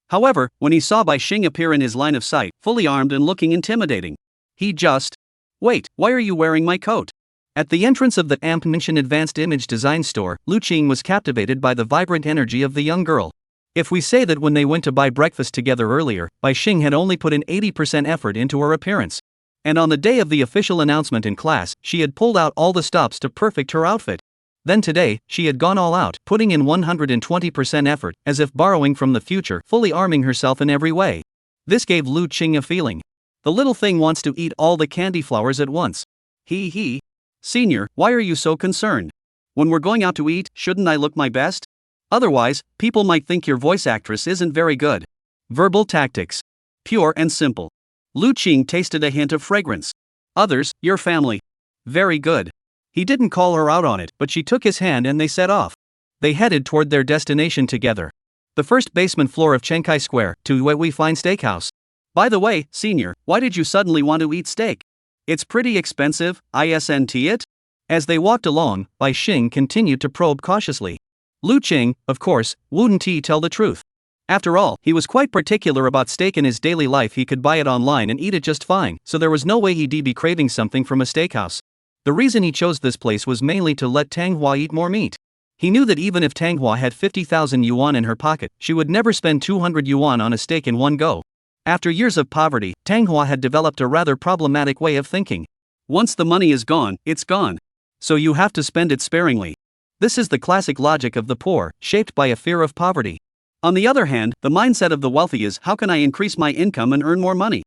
However, when he saw Bai Xing appear in his line of sight, fully armed and looking intimidating, he just... "Wait, why are you wearing my coat?" At the entrance of the Ampnation Advanced Image Design store, Lu Qing was captivated by the vibrant energy of the young girl. If we say that when they went to buy breakfast together earlier, Bai Xing had only put in 80% effort into her appearance. And on the day of the official announcement in class, she had pulled out all the stops to perfect her outfit. Then today, she had gone all out, putting in 120% effort, as if borrowing from the future, fully arming herself in every way. This gave Lu Qing a feeling. The little thing wants to eat all the candy flowers at once. He. "Senior, why are you so concerned? When we're going out to eat, shouldn't I look my best? Otherwise, people might think your voice actress isn't very good." Verbal tactics. Pure and simple. Lu Qing tasted a hint of fragrance. "Others, your family. Very good." He didn't call her out on it, but she took his hand and they set off. They headed toward their destination together. The first basement floor of Chenkai Square, to where we find steakhouse. "By the way, senior, why did you suddenly want to eat steak? It's pretty expensive, isn't it?" As they walked along, Bai Xing continued to probe cautiously. Lu Qing, of course, wouldn't he tell the truth? After all, he was quite particular about steak in his daily life. He could buy it online and eat it just fine, so there was no way he'd be craving something from a steakhouse. The reason he chose this place was mainly to let Tang Hua eat more meat. He knew that even if Tanghua had 50,000 yuan in her pocket, she would never spend 200 yuan on a steak in one go. After years of poverty, Tanghua had developed a rather problematic way of thinking. Once the money is gone, it's gone. So you have to spend it sparingly. This is the classic logic of the poor, shaped by a fear of poverty. On the other hand, the mindset of the wealthy is, how can I increase my income and earn more money?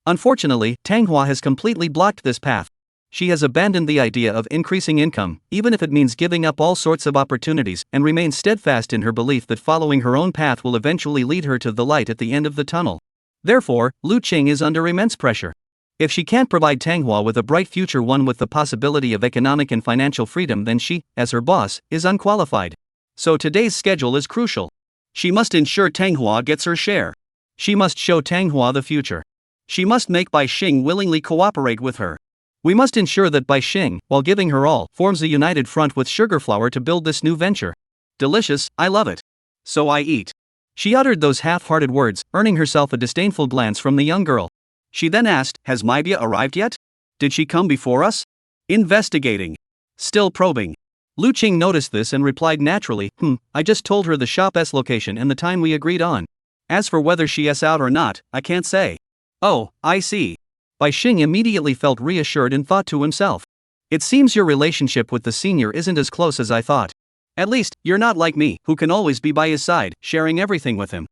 Unfortunately, Tanghua has completely blocked this path. She has abandoned the idea of increasing income, even if it means giving up all sorts of opportunities, and remains steadfast in her belief that following her own path will eventually lead her to the light at the end of the tunnel. Therefore, Lu Qing is under immense pressure. If she can't provide Tanghua with a bright future, one with the possibility of economic and financial freedom, then she, as her boss, is unqualified. So today's schedule is crucial. She must ensure Tanghua gets her share. She must show Tanghua the future. She must make Bai Xing willingly cooperate with her. We must ensure that Bai Xing, while giving her all, forms a united front with Sugarflower to build this new venture. Delicious, I love it. So I eat. She uttered those half-hearted words, earning herself a disdainful glance from the young girl. She then asked, has Maibia arrived yet? Did she come before us? Investigating. Still probing. Lu Qing noticed this and replied naturally, I just told her the shop's location and the time we agreed on. As for whether she's out or not, I can't say. Oh, I see. Bai Xing immediately felt reassured and thought to himself. It seems your relationship with the senior isn't as close as I thought. At least, you're not like me, who can always be by his side, sharing everything with him.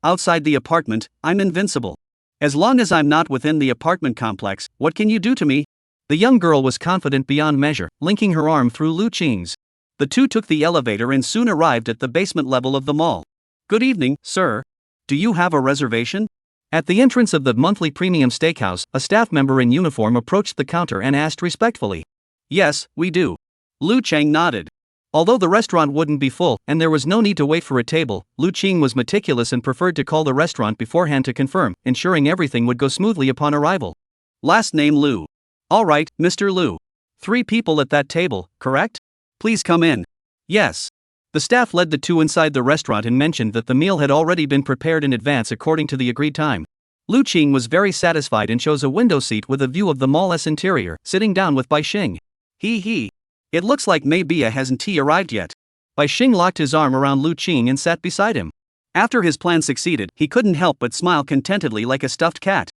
Outside the apartment, I'm invincible. As long as I'm not within the apartment complex, what can you do to me? The young girl was confident beyond measure, linking her arm through Lu Qing's. The two took the elevator and soon arrived at the basement level of the mall. Good evening, sir. Do you have a reservation? At the entrance of the monthly premium steakhouse, a staff member in uniform approached the counter and asked respectfully. Yes, we do. Lu Qing nodded. Although the restaurant wouldn't be full, and there was no need to wait for a table, Lu Qing was meticulous and preferred to call the restaurant beforehand to confirm, ensuring everything would go smoothly upon arrival. Last name Lu. All right, Mr. Lu. 3 people at that table, correct? Please come in. Yes. The staff led the two inside the restaurant and mentioned that the meal had already been prepared in advance according to the agreed time. Lu Qing was very satisfied and chose a window seat with a view of the mall's interior, sitting down with Bai Xing. It looks like Maibia hasn't arrived yet. Bai Xing locked his arm around Lu Qing and sat beside him. After his plan succeeded, he couldn't help but smile contentedly like a stuffed cat.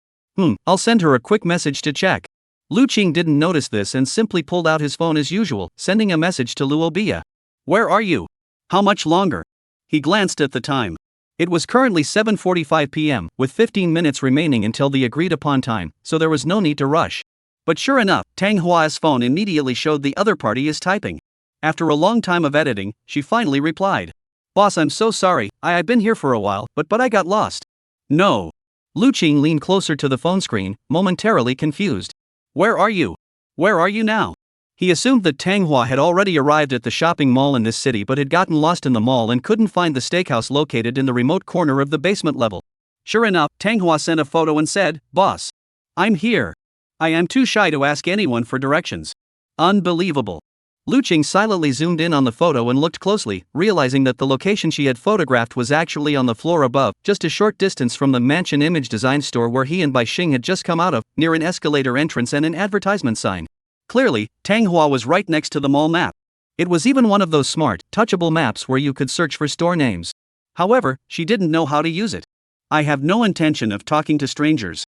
I'll send her a quick message to check. Lu Qing didn't notice this and simply pulled out his phone as usual, sending a message to Luo Bia. Where are you? How much longer? He glanced at the time. It was currently 7:45 p.m., with 15 minutes remaining until the agreed-upon time, so there was no need to rush. But sure enough, Tanghua's phone immediately showed the other party is typing. After a long time of editing, she finally replied. Boss, I'm so sorry, I've been here for a while, but I got lost. No. Lu Qing leaned closer to the phone screen, momentarily confused. Where are you? Where are you now? He assumed that Tanghua had already arrived at the shopping mall in this city but had gotten lost in the mall and couldn't find the steakhouse located in the remote corner of the basement level. Sure enough, Tanghua sent a photo and said, Boss, I'm here. I am too shy to ask anyone for directions. Unbelievable. Lu Qing silently zoomed in on the photo and looked closely, realizing that the location she had photographed was actually on the floor above, just a short distance from the mansion image design store where he and Bai Xing had just come out of, near an escalator entrance and an advertisement sign. Clearly, Tanghua was right next to the mall map. It was even one of those smart, touchable maps where you could search for store names. However, she didn't know how to use it. I have no intention of talking to strangers.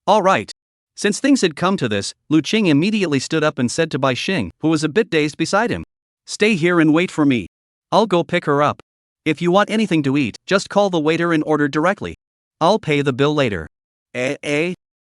All right. Since things had come to this, Lu Qing immediately stood up and said to Bai Xing, who was a bit dazed beside him. Stay here and wait for me. I'll go pick her up. If you want anything to eat, just call the waiter and order directly. I'll pay the bill later.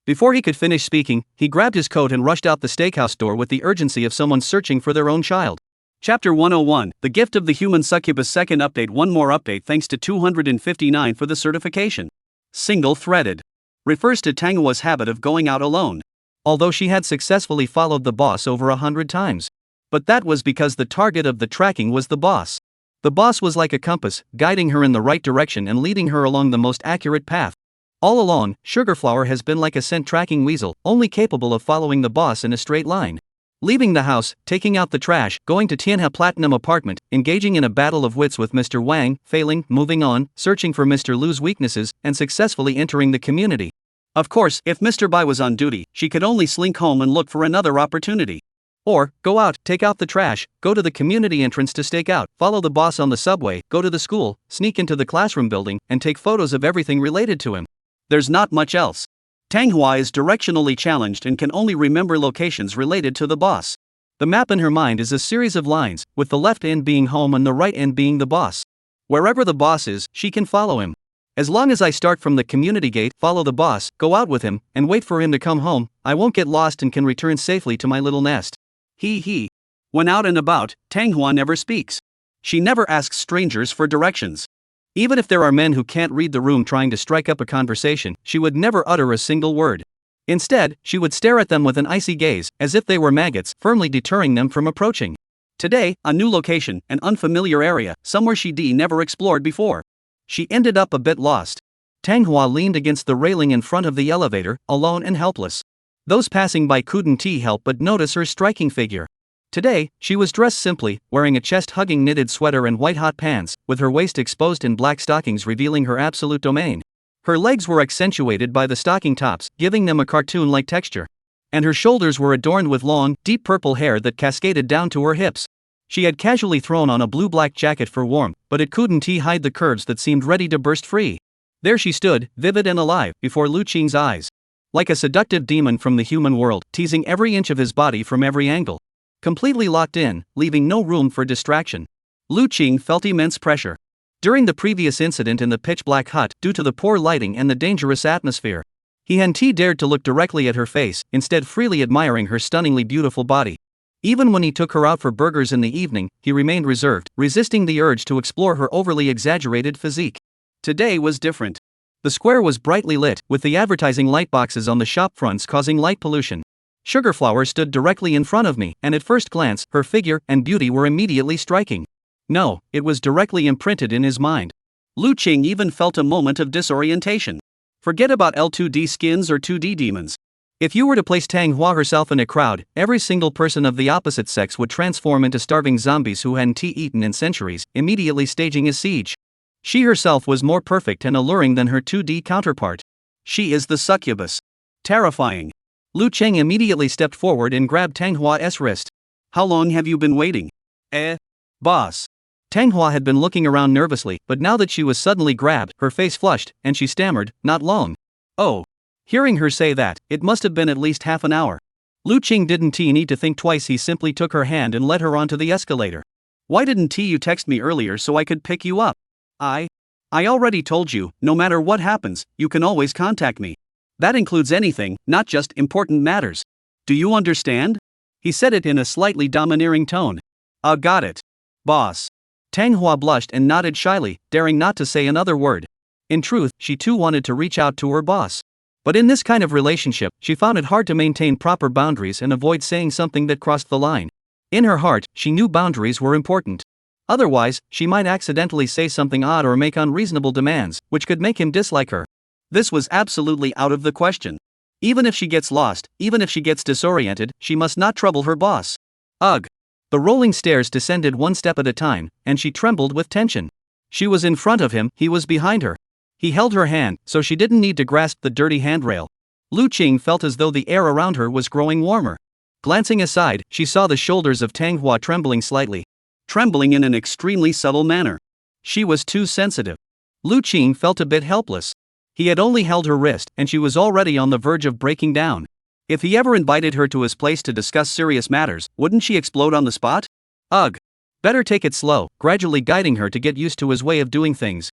Before he could finish speaking, he grabbed his coat and rushed out the steakhouse door with the urgency of someone searching for their own child. Chapter 101, The Gift of the Human Succubus. Second update. One more update thanks to 259 for the certification. Single-threaded. Refers to Tanghua's habit of going out alone. Although she had successfully followed the boss over 100 times. But that was because the target of the tracking was the boss. The boss was like a compass, guiding her in the right direction and leading her along the most accurate path. All along, Sugarflower has been like a scent-tracking weasel, only capable of following the boss in a straight line. Leaving the house, taking out the trash, going to Tianhe Platinum apartment, engaging in a battle of wits with Mr. Wang, failing, moving on, searching for Mr. Lu's weaknesses, and successfully entering the community. Of course, if Mr. Bai was on duty, she could only slink home and look for another opportunity. Or, go out, take out the trash, go to the community entrance to stake out, follow the boss on the subway, go to the school, sneak into the classroom building, and take photos of everything related to him. There's not much else. Tanghua is directionally challenged and can only remember locations related to the boss. The map in her mind is a series of lines, with the left end being home and the right end being the boss. Wherever the boss is, she can follow him. As long as I start from the community gate, follow the boss, go out with him, and wait for him to come home, I won't get lost and can return safely to my little nest. He. When out and about, Tanghua never speaks. She never asks strangers for directions. Even if there are men who can't read the room trying to strike up a conversation, she would never utter a single word. Instead, she would stare at them with an icy gaze, as if they were maggots, firmly deterring them from approaching. Today, a new location, an unfamiliar area, somewhere she never explored before. She ended up a bit lost. Tanghua leaned against the railing in front of the elevator, alone and helpless. Those passing by couldn't help but notice her striking figure. Today, she was dressed simply, wearing a chest-hugging knitted sweater and white-hot pants, with her waist exposed and black stockings revealing her absolute domain. Her legs were accentuated by the stocking tops, giving them a cartoon-like texture. And her shoulders were adorned with long, deep purple hair that cascaded down to her hips. She had casually thrown on a blue-black jacket for warmth, but it couldn't hide the curves that seemed ready to burst free. There she stood, vivid and alive, before Lu Qing's eyes. Like a seductive demon from the human world, teasing every inch of his body from every angle. Completely locked in, leaving no room for distraction. Lu Qing felt immense pressure. During the previous incident in the pitch-black hut, due to the poor lighting and the dangerous atmosphere, he hadn't dared to look directly at her face, instead freely admiring her stunningly beautiful body. Even when he took her out for burgers in the evening, he remained reserved, resisting the urge to explore her overly exaggerated physique. Today was different. The square was brightly lit, with the advertising light boxes on the shop fronts causing light pollution. Sugarflower stood directly in front of me, and at first glance, her figure and beauty were immediately striking. No, it was directly imprinted in his mind. Lu Qing even felt a moment of disorientation. Forget about L2D skins or 2D demons. If you were to place Tanghua herself in a crowd, every single person of the opposite sex would transform into starving zombies who hadn't eaten in centuries, immediately staging a siege. She herself was more perfect and alluring than her 2D counterpart. She is the succubus. Terrifying. Lu Qing immediately stepped forward and grabbed Tanghua's wrist. How long have you been waiting? Boss. Tanghua had been looking around nervously, but now that she was suddenly grabbed, her face flushed, and she stammered, "Not long." Oh. Hearing her say that, it must have been at least half an hour. Lu Qing didn't need to think twice. He simply took her hand and led her onto the escalator. Why didn't you text me earlier so I could pick you up? I already told you, no matter what happens, you can always contact me. That includes anything, not just important matters. Do you understand? He said it in a slightly domineering tone. Got it. Boss. Tanghua blushed and nodded shyly, daring not to say another word. In truth, she too wanted to reach out to her boss. But in this kind of relationship, she found it hard to maintain proper boundaries and avoid saying something that crossed the line. In her heart, she knew boundaries were important. Otherwise, she might accidentally say something odd or make unreasonable demands, which could make him dislike her. This was absolutely out of the question. Even if she gets lost, even if she gets disoriented, she must not trouble her boss. Ugh. The rolling stairs descended one step at a time, and she trembled with tension. She was in front of him, he was behind her. He held her hand, so she didn't need to grasp the dirty handrail. Lu Qing felt as though the air around her was growing warmer. Glancing aside, she saw the shoulders of Tanghua trembling slightly. Trembling in an extremely subtle manner. She was too sensitive. Lu Qing felt a bit helpless. He had only held her wrist, and she was already on the verge of breaking down. If he ever invited her to his place to discuss serious matters, wouldn't she explode on the spot? Ugh. Better take it slow, gradually guiding her to get used to his way of doing things.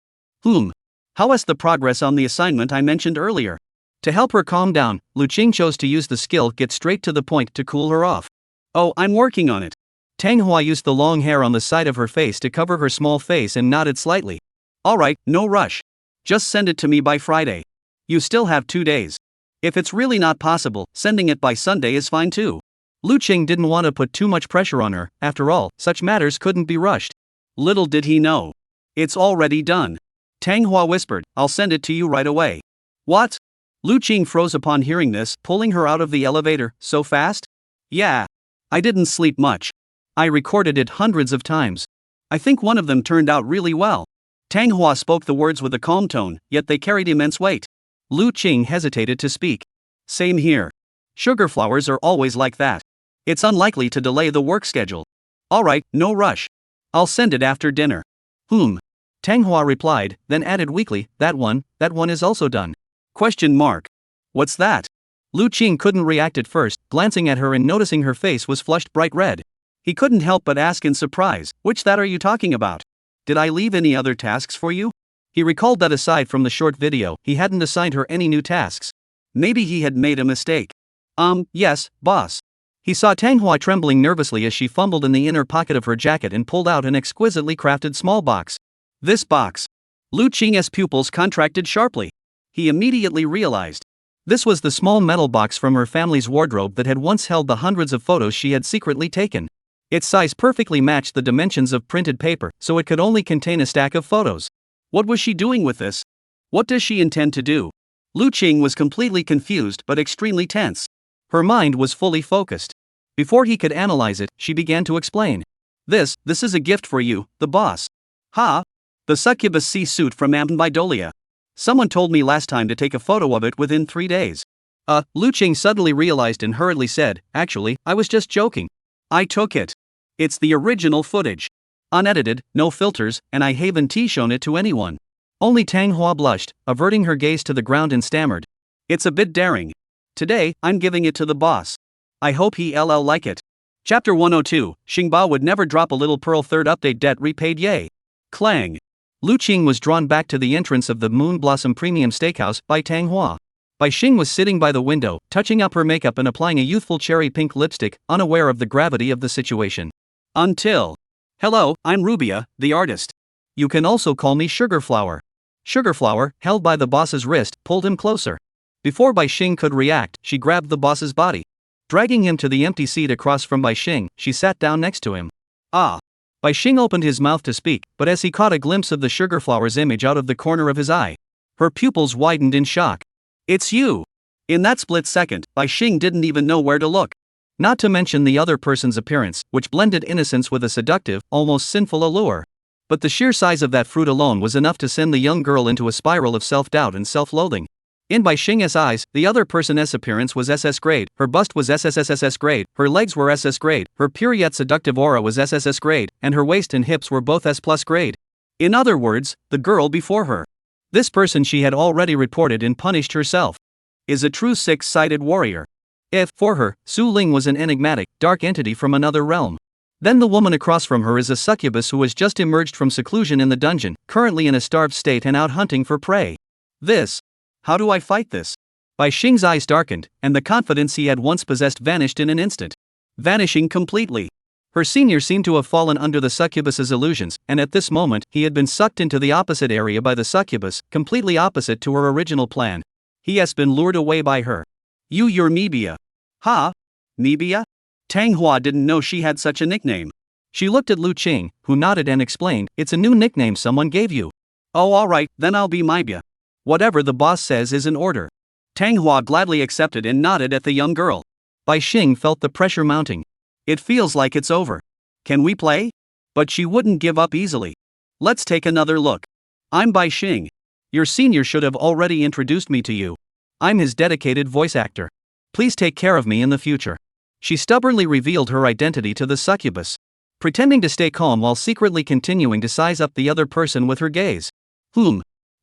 How is the progress on the assignment I mentioned earlier? To help her calm down, Lu Qing chose to use the skill get straight to the point to cool her off. Oh, I'm working on it. Tanghua used the long hair on the side of her face to cover her small face and nodded slightly. Alright, no rush. Just send it to me by Friday. You still have 2 days. If it's really not possible, sending it by Sunday is fine too. Lu Qing didn't want to put too much pressure on her, after all, such matters couldn't be rushed. Little did he know. It's already done. Tanghua whispered, I'll send it to you right away. What? Lu Qing froze upon hearing this, pulling her out of the elevator, so fast? Yeah. I didn't sleep much. I recorded it hundreds of times. I think one of them turned out really well. Tanghua spoke the words with a calm tone, yet they carried immense weight. Lu Qing hesitated to speak. Same here. Sugar flowers are always like that. It's unlikely to delay the work schedule. Alright, no rush. I'll send it after dinner. Tang Hua replied, then added weakly, that one is also done. Question mark. What's that? Lu Qing couldn't react at first, glancing at her and noticing her face was flushed bright red. He couldn't help but ask in surprise, which that are you talking about? Did I leave any other tasks for you? He recalled that aside from the short video, he hadn't assigned her any new tasks. Maybe he had made a mistake. Yes, boss. He saw Tang Hua trembling nervously as she fumbled in the inner pocket of her jacket and pulled out an exquisitely crafted small box. This box. Lu Qing's pupils contracted sharply. He immediately realized. This was the small metal box from her family's wardrobe that had once held the hundreds of photos she had secretly taken. Its size perfectly matched the dimensions of printed paper, so it could only contain a stack of photos. What was she doing with this? What does she intend to do? Lu Qing was completely confused but extremely tense. Her mind was fully focused. Before he could analyze it, she began to explain. This is a gift for you, the boss. The succubus sea suit from Manhwa. Someone told me last time to take a photo of it within 3 days. Lu Qing suddenly realized and hurriedly said, actually, I was just joking. I took it. It's the original footage. Unedited, no filters, and I haven't shown it to anyone. Only Tang Hua blushed, averting her gaze to the ground and stammered. It's a bit daring. Today, I'm giving it to the boss. I hope he'll like it. Chapter 102, Xingba would never drop a little pearl. Third update, debt repaid, yay. Clang. Lu Qing was drawn back to the entrance of the Moon Blossom Premium Steakhouse by Tang Hua. Bai Xing was sitting by the window, touching up her makeup and applying a youthful cherry pink lipstick, unaware of the gravity of the situation. Hello, I'm Rubia, the artist. You can also call me Sugarflower. Sugarflower, held by the boss's wrist, pulled him closer. Before Bai Xing could react, she grabbed the boss's body. Dragging him to the empty seat across from Bai Xing, she sat down next to him. Bai Xing opened his mouth to speak, but as he caught a glimpse of the Sugarflower's image out of the corner of his eye, her pupils widened in shock. It's you. In that split second, Bai Xing didn't even know where to look. Not to mention the other person's appearance, which blended innocence with a seductive, almost sinful allure. But the sheer size of that fruit alone was enough to send the young girl into a spiral of self-doubt and self-loathing. In Bai Xing's eyes, the other person's appearance was SS grade, her bust was SSSS grade, her legs were SS grade, her pure yet seductive aura was SSS grade, and her waist and hips were both S+ grade. In other words, the girl before her, this person she had already reported and punished herself, is a true six-sided warrior. If, for her, Su Ling was an enigmatic, dark entity from another realm, then the woman across from her is a succubus who has just emerged from seclusion in the dungeon, currently in a starved state and out hunting for prey. How do I fight this? Bai Xing's eyes darkened, and the confidence he had once possessed vanished in an instant. Vanishing completely. Her senior seemed to have fallen under the succubus's illusions, and at this moment, he had been sucked into the opposite area by the succubus, completely opposite to her original plan. He has been lured away by her. You're Mibia. Mibia? Tang Hua didn't know she had such a nickname. She looked at Lu Qing, who nodded and explained, it's a new nickname someone gave you. Oh, alright, then I'll be Mibia. Whatever the boss says is in order. Tang Hua gladly accepted and nodded at the young girl. Bai Xing felt the pressure mounting. It feels like it's over. Can we play? But she wouldn't give up easily. Let's take another look. I'm Bai Xing. Your senior should have already introduced me to you. I'm his dedicated voice actor. Please take care of me in the future. She stubbornly revealed her identity to the succubus, pretending to stay calm while secretly continuing to size up the other person with her gaze.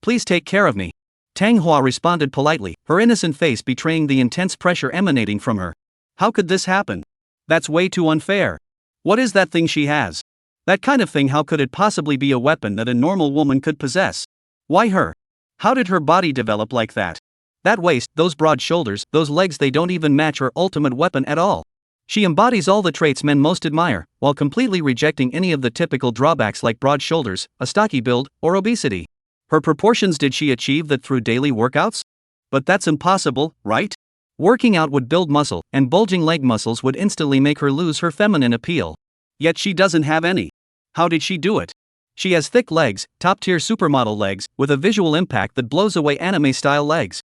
Please take care of me. Tang Hua responded politely, her innocent face betraying the intense pressure emanating from her. How could this happen? That's way too unfair. What is that thing she has? That kind of thing, how could it possibly be a weapon that a normal woman could possess? Why her? How did her body develop like that? That waist, those broad shoulders, those legs, they don't even match her ultimate weapon at all. She embodies all the traits men most admire, while completely rejecting any of the typical drawbacks like broad shoulders, a stocky build, or obesity. Her proportions, did she achieve that through daily workouts? But that's impossible, right? Working out would build muscle, and bulging leg muscles would instantly make her lose her feminine appeal. Yet she doesn't have any. How did she do it? She has thick legs, top-tier supermodel legs, with a visual impact that blows away anime-style legs.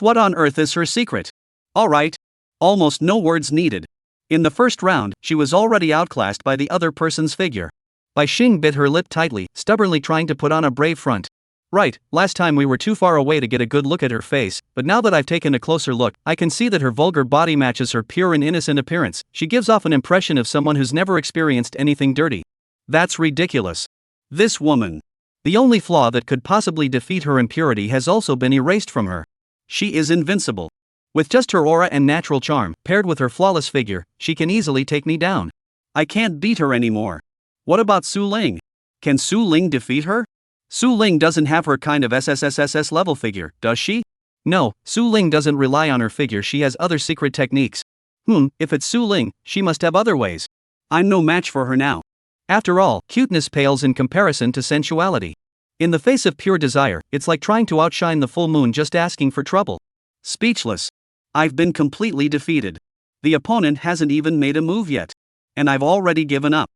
What on earth is her secret? Alright. Almost no words needed. In the first round, she was already outclassed by the other person's figure. Bai Xing bit her lip tightly, stubbornly trying to put on a brave front. Right, last time we were too far away to get a good look at her face, but now that I've taken a closer look, I can see that her vulgar body matches her pure and innocent appearance. She gives off an impression of someone who's never experienced anything dirty. That's ridiculous. This woman. The only flaw that could possibly defeat her impurity has also been erased from her. She is invincible. With just her aura and natural charm, paired with her flawless figure, she can easily take me down. I can't beat her anymore. What about Su Ling? Can Su Ling defeat her? Su Ling doesn't have her kind of SSSSS level figure, does she? No, Su Ling doesn't rely on her figure, she has other secret techniques. If it's Su Ling, she must have other ways. I'm no match for her now. After all, cuteness pales in comparison to sensuality. In the face of pure desire, it's like trying to outshine the full moon just asking for trouble. Speechless. I've been completely defeated. The opponent hasn't even made a move yet. And I've already given up.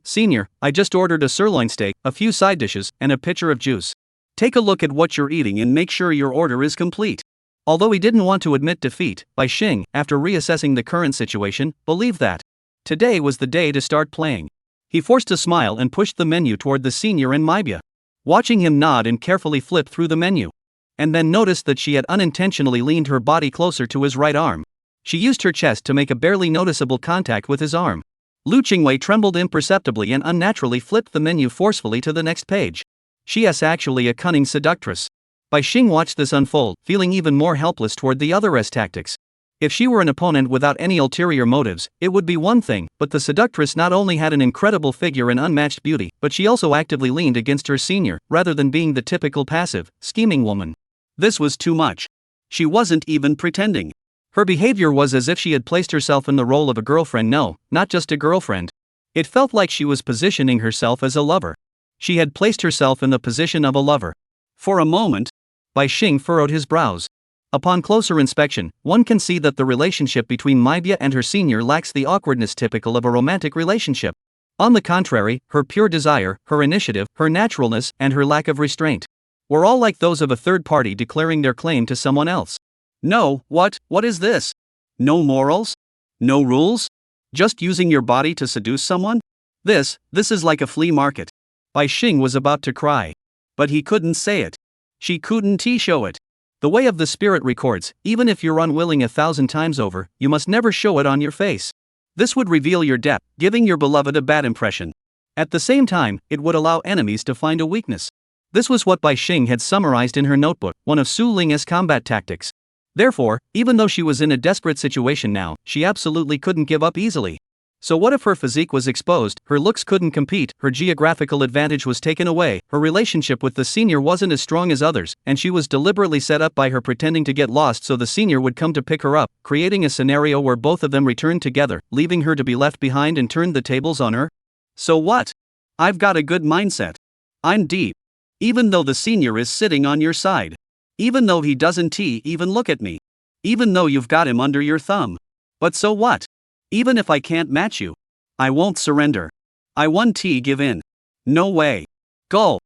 Senior, I just ordered a sirloin steak, a few side dishes, and a pitcher of juice. Take a look at what you're eating and make sure your order is complete. Although he didn't want to admit defeat, Bai Xing, after reassessing the current situation, believed that today was the day to start playing. He forced a smile and pushed the menu toward the senior and Maibia, watching him nod and carefully flip through the menu. And then noticed that she had unintentionally leaned her body closer to his right arm. She used her chest to make a barely noticeable contact with his arm. Lu Qingwei trembled imperceptibly and unnaturally flipped the menu forcefully to the next page. She is actually a cunning seductress. Bai Xing watched this unfold, feeling even more helpless toward the other's tactics. If she were an opponent without any ulterior motives, it would be one thing, but the seductress not only had an incredible figure and unmatched beauty, but she also actively leaned against her senior, rather than being the typical passive, scheming woman. This was too much. She wasn't even pretending. Her behavior was as if she had placed herself in the role of a girlfriend, no, not just a girlfriend. It felt like she was positioning herself as a lover. She had placed herself in the position of a lover. For a moment, Bai Xing furrowed his brows. Upon closer inspection, one can see that the relationship between Maibia and her senior lacks the awkwardness typical of a romantic relationship. On the contrary, her pure desire, her initiative, her naturalness, and her lack of restraint were all like those of a third party declaring their claim to someone else. No, what is this? No morals? No rules? Just using your body to seduce someone? This is like a flea market. Bai Xing was about to cry. But he couldn't say it. She couldn't show it. The way of the spirit records, even if you're unwilling 1,000 times over, you must never show it on your face. This would reveal your depth, giving your beloved a bad impression. At the same time, it would allow enemies to find a weakness. This was what Bai Xing had summarized in her notebook, one of Su Ling's combat tactics. Therefore, even though she was in a desperate situation now, she absolutely couldn't give up easily. So what if her physique was exposed, her looks couldn't compete, her geographical advantage was taken away, her relationship with the senior wasn't as strong as others, and she was deliberately set up by her pretending to get lost so the senior would come to pick her up, creating a scenario where both of them returned together, leaving her to be left behind and turned the tables on her? So what? I've got a good mindset. I'm deep. Even though the senior is sitting on your side. Even though he doesn't even look at me. Even though you've got him under your thumb. But so what? Even if I can't match you, I won't surrender. I won't give in. No way. Go.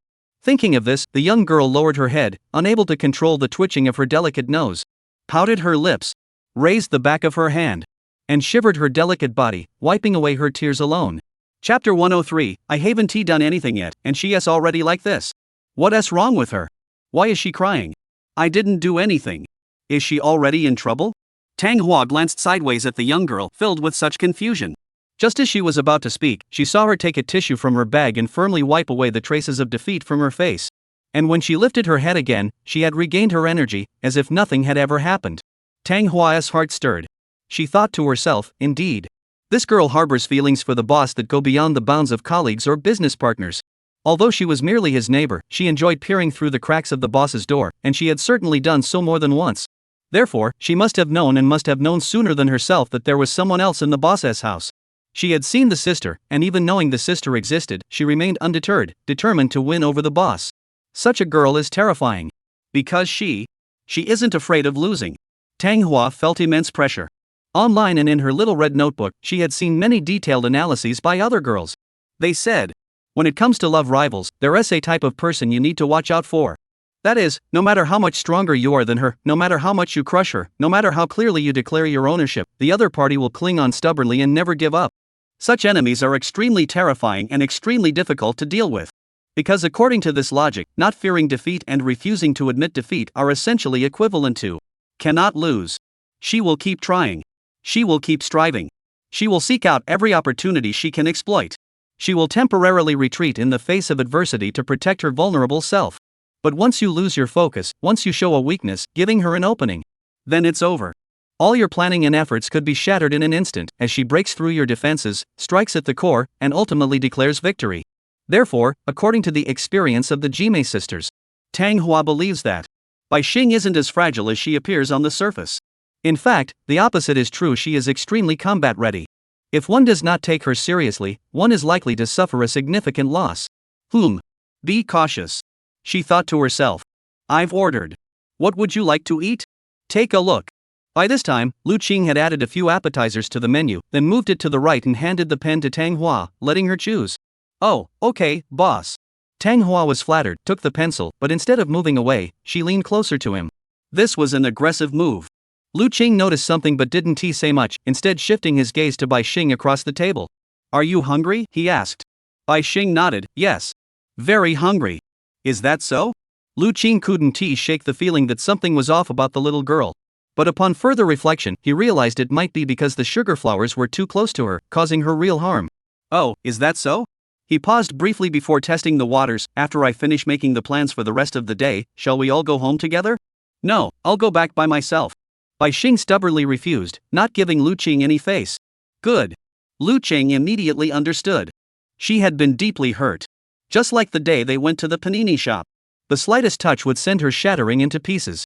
Thinking of this, the young girl lowered her head, unable to control the twitching of her delicate nose, Pouted her lips. raised the back of her hand, and shivered her delicate body, wiping away her tears alone. Chapter 103, I haven't done anything yet, and she's already like this. What's wrong with her? Why is she crying? I didn't do anything. Is she already in trouble? Tang Hua glanced sideways at the young girl, filled with such confusion. Just as she was about to speak, she saw her take a tissue from her bag and firmly wipe away the traces of defeat from her face. And when she lifted her head again, she had regained her energy, as if nothing had ever happened. Tang Hua's heart stirred. She thought to herself, indeed. This girl harbors feelings for the boss that go beyond the bounds of colleagues or business partners. Although she was merely his neighbor, she enjoyed peering through the cracks of the boss's door, and she had certainly done so more than once. Therefore, she must have known and must have known sooner than herself that there was someone else in the boss's house. She had seen the sister, and even knowing the sister existed, she remained undeterred, determined to win over the boss. Such a girl is terrifying. Because she isn't afraid of losing. Tang Hua felt immense pressure. Online and in her little red notebook, she had seen many detailed analyses by other girls. They said, when it comes to love rivals, there is a type of person you need to watch out for. That is, no matter how much stronger you are than her, no matter how much you crush her, no matter how clearly you declare your ownership, the other party will cling on stubbornly and never give up. Such enemies are extremely terrifying and extremely difficult to deal with. Because according to this logic, not fearing defeat and refusing to admit defeat are essentially equivalent to cannot lose. She will keep trying. She will keep striving. She will seek out every opportunity she can exploit. She will temporarily retreat in the face of adversity to protect her vulnerable self. But once you lose your focus, once you show a weakness, giving her an opening, then it's over. All your planning and efforts could be shattered in an instant as she breaks through your defenses, strikes at the core, and ultimately declares victory. Therefore, according to the experience of the Jime sisters, Tang Hua believes that Bai Xing isn't as fragile as she appears on the surface. In fact, the opposite is true. She is extremely combat ready. If one does not take her seriously, one is likely to suffer a significant loss. Be cautious. She thought to herself. I've ordered. What would you like to eat? Take a look. By this time, Lu Qing had added a few appetizers to the menu, then moved it to the right and handed the pen to Tang Hua, letting her choose. Oh, okay, boss. Tang Hua was flattered, took the pencil, but instead of moving away, she leaned closer to him. This was an aggressive move. Lu Qing noticed something but didn't say much, instead shifting his gaze to Bai Xing across the table. Are you hungry? He asked. Bai Xing nodded, yes. Very hungry. Is that so? Lu Qing couldn't shake the feeling that something was off about the little girl. But upon further reflection, he realized it might be because the sugar flowers were too close to her, causing her real harm. Oh, is that so? He paused briefly before testing the waters. After I finish making the plans for the rest of the day, shall we all go home together? No, I'll go back by myself. Bai Xing stubbornly refused, not giving Lu Qing any face. Good. Lu Qing immediately understood. She had been deeply hurt. Just like the day they went to the panini shop. The slightest touch would send her shattering into pieces.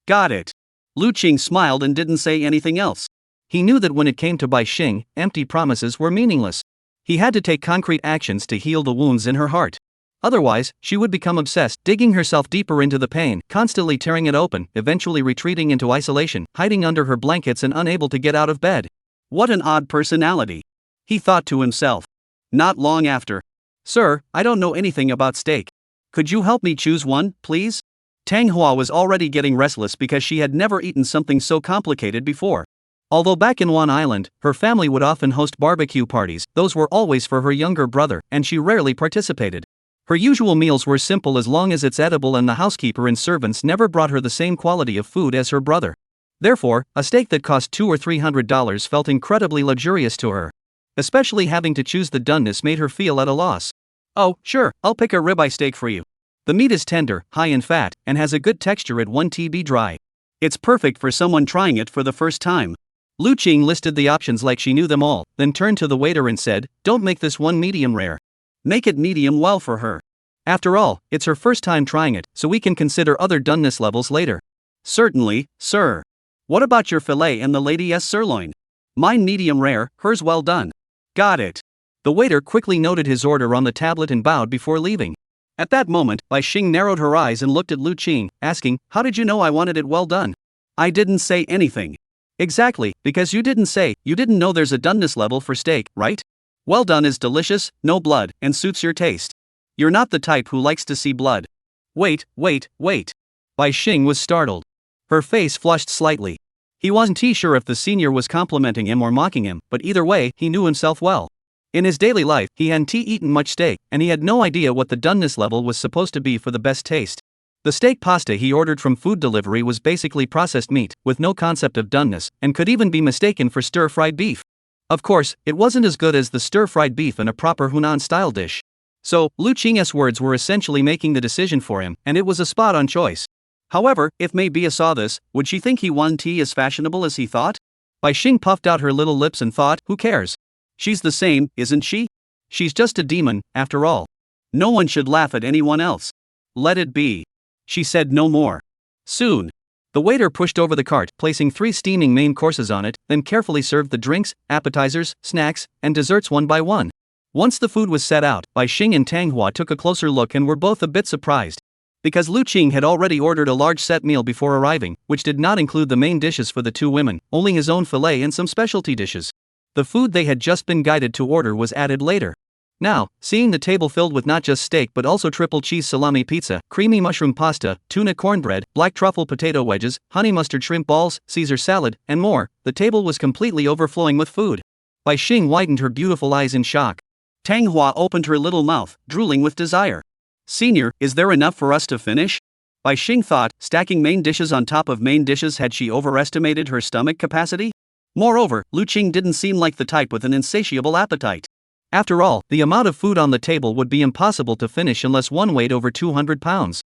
Got it. Lu Qing smiled and didn't say anything else. He knew that when it came to Bai Xing, empty promises were meaningless. He had to take concrete actions to heal the wounds in her heart. Otherwise, she would become obsessed, digging herself deeper into the pain, constantly tearing it open, eventually retreating into isolation, hiding under her blankets and unable to get out of bed. What an odd personality. He thought to himself. Not long after. Sir, I don't know anything about steak. Could you help me choose one, please? Tang Hua was already getting restless because she had never eaten something so complicated before. Although back in Wan Island, her family would often host barbecue parties, those were always for her younger brother, and she rarely participated. Her usual meals were simple as long as it's edible, and the housekeeper and servants never brought her the same quality of food as her brother. Therefore, a steak that cost $200 or $300 felt incredibly luxurious to her. Especially having to choose the doneness made her feel at a loss. Oh, sure, I'll pick a ribeye steak for you. The meat is tender, high in fat, and has a good texture at 1 TB dry. It's perfect for someone trying it for the first time. Lu Qing listed the options like she knew them all, then turned to the waiter and said, Don't make this one medium rare. Make it medium well for her. After all, it's her first time trying it, so we can consider other doneness levels later. Certainly, sir. What about your filet and the lady's sirloin? Mine medium rare, hers well done. Got it. The waiter quickly noted his order on the tablet and bowed before leaving. At that moment, Bai Xing narrowed her eyes and looked at Lu Qing, asking, How did you know I wanted it well done? I didn't say anything. Exactly, because you didn't know there's a doneness level for steak, right? Well done is delicious, no blood, and suits your taste. You're not the type who likes to see blood. Wait. Bai Xing was startled. Her face flushed slightly. He wasn't sure if the senior was complimenting him or mocking him, but either way, he knew himself well. In his daily life, he hadn't eaten much steak, and he had no idea what the doneness level was supposed to be for the best taste. The steak pasta he ordered from food delivery was basically processed meat, with no concept of doneness, and could even be mistaken for stir-fried beef. Of course, it wasn't as good as the stir-fried beef in a proper Hunan-style dish. So, Lu Qing's words were essentially making the decision for him, and it was a spot-on choice. However, if Mei Bia saw this, would she think he won tea as fashionable as he thought? Bai Xing puffed out her little lips and thought, who cares? She's the same, isn't she? She's just a demon, after all. No one should laugh at anyone else. Let it be. She said no more. Soon. The waiter pushed over the cart, placing 3 steaming main courses on it, then carefully served the drinks, appetizers, snacks, and desserts one by one. Once the food was set out, Bai Xing and Tang Hua took a closer look and were both a bit surprised. Because Lu Qing had already ordered a large set meal before arriving, which did not include the main dishes for the 2 women, only his own filet and some specialty dishes. The food they had just been guided to order was added later. Now, seeing the table filled with not just steak but also triple cheese salami pizza, creamy mushroom pasta, tuna cornbread, black truffle potato wedges, honey mustard shrimp balls, Caesar salad, and more, the table was completely overflowing with food. Bai Xing widened her beautiful eyes in shock. Tang Hua opened her little mouth, drooling with desire. Senior, is there enough for us to finish? Bai Xing thought, stacking main dishes on top of main dishes. Had she overestimated her stomach capacity? Moreover, Lu Qing didn't seem like the type with an insatiable appetite. After all, the amount of food on the table would be impossible to finish unless one weighed over 200 pounds.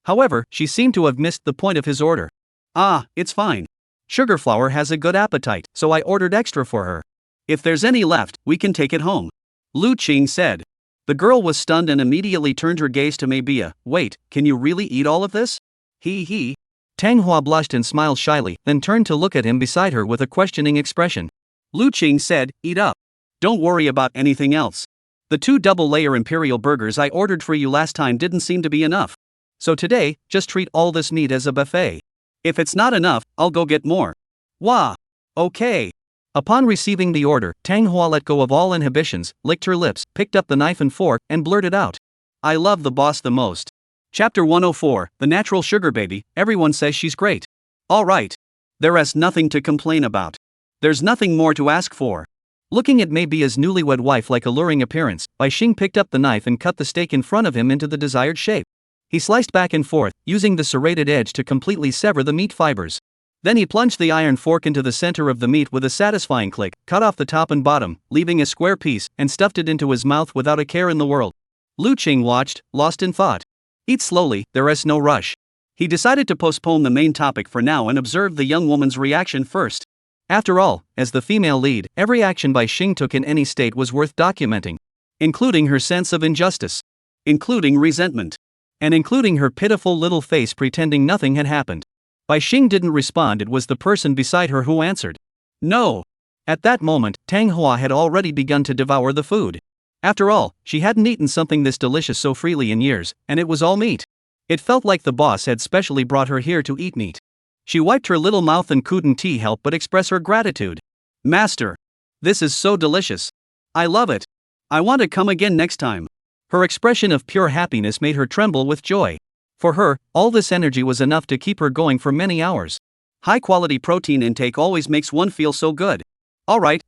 However, she seemed to have missed the point of his order. Ah, it's fine. Sugarflower has a good appetite, so I ordered extra for her. If there's any left, we can take it home. Lu Qing said. The girl was stunned and immediately turned her gaze to Maybia. Wait, can you really eat all of this? He. Tang Hua blushed and smiled shyly, then turned to look at him beside her with a questioning expression. Lu Qing said, eat up. Don't worry about anything else. The 2 double-layer imperial burgers I ordered for you last time didn't seem to be enough. So today, just treat all this meat as a buffet. If it's not enough, I'll go get more. Wah! Okay. Upon receiving the order, Tang Hua let go of all inhibitions, licked her lips, picked up the knife and fork, and blurted out. I love the boss the most. Chapter 104, The Natural Sugar Baby. Everyone says she's great. Alright. There's nothing to complain about. There's nothing more to ask for. Looking at Maybia's newlywed wife like alluring appearance, Bai Xing picked up the knife and cut the steak in front of him into the desired shape. He sliced back and forth, using the serrated edge to completely sever the meat fibers. Then he plunged the iron fork into the center of the meat with a satisfying click, cut off the top and bottom, leaving a square piece, and stuffed it into his mouth without a care in the world. Lu Qing watched, lost in thought. Eat slowly, there is no rush. He decided to postpone the main topic for now and observe the young woman's reaction first. After all, as the female lead, every action Bai Xing took in any state was worth documenting. Including her sense of injustice. Including resentment. And including her pitiful little face pretending nothing had happened. Bai Xing didn't respond. It was the person beside her who answered. No. At that moment, Tang Hua had already begun to devour the food. After all, she hadn't eaten something this delicious so freely in years, and it was all meat. It felt like the boss had specially brought her here to eat meat. She wiped her little mouth and couldn't help but express her gratitude. Master. This is so delicious. I love it. I want to come again next time. Her expression of pure happiness made her tremble with joy. For her, all this energy was enough to keep her going for many hours. High-quality protein intake always makes one feel so good. Alright.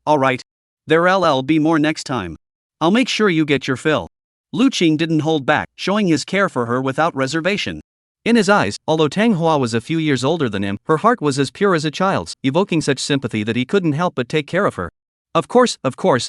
There'll be more next time. I'll make sure you get your fill. Lu Qing didn't hold back, showing his care for her without reservation. In his eyes, although Tang Hua was a few years older than him, her heart was as pure as a child's, evoking such sympathy that he couldn't help but take care of her. Of course,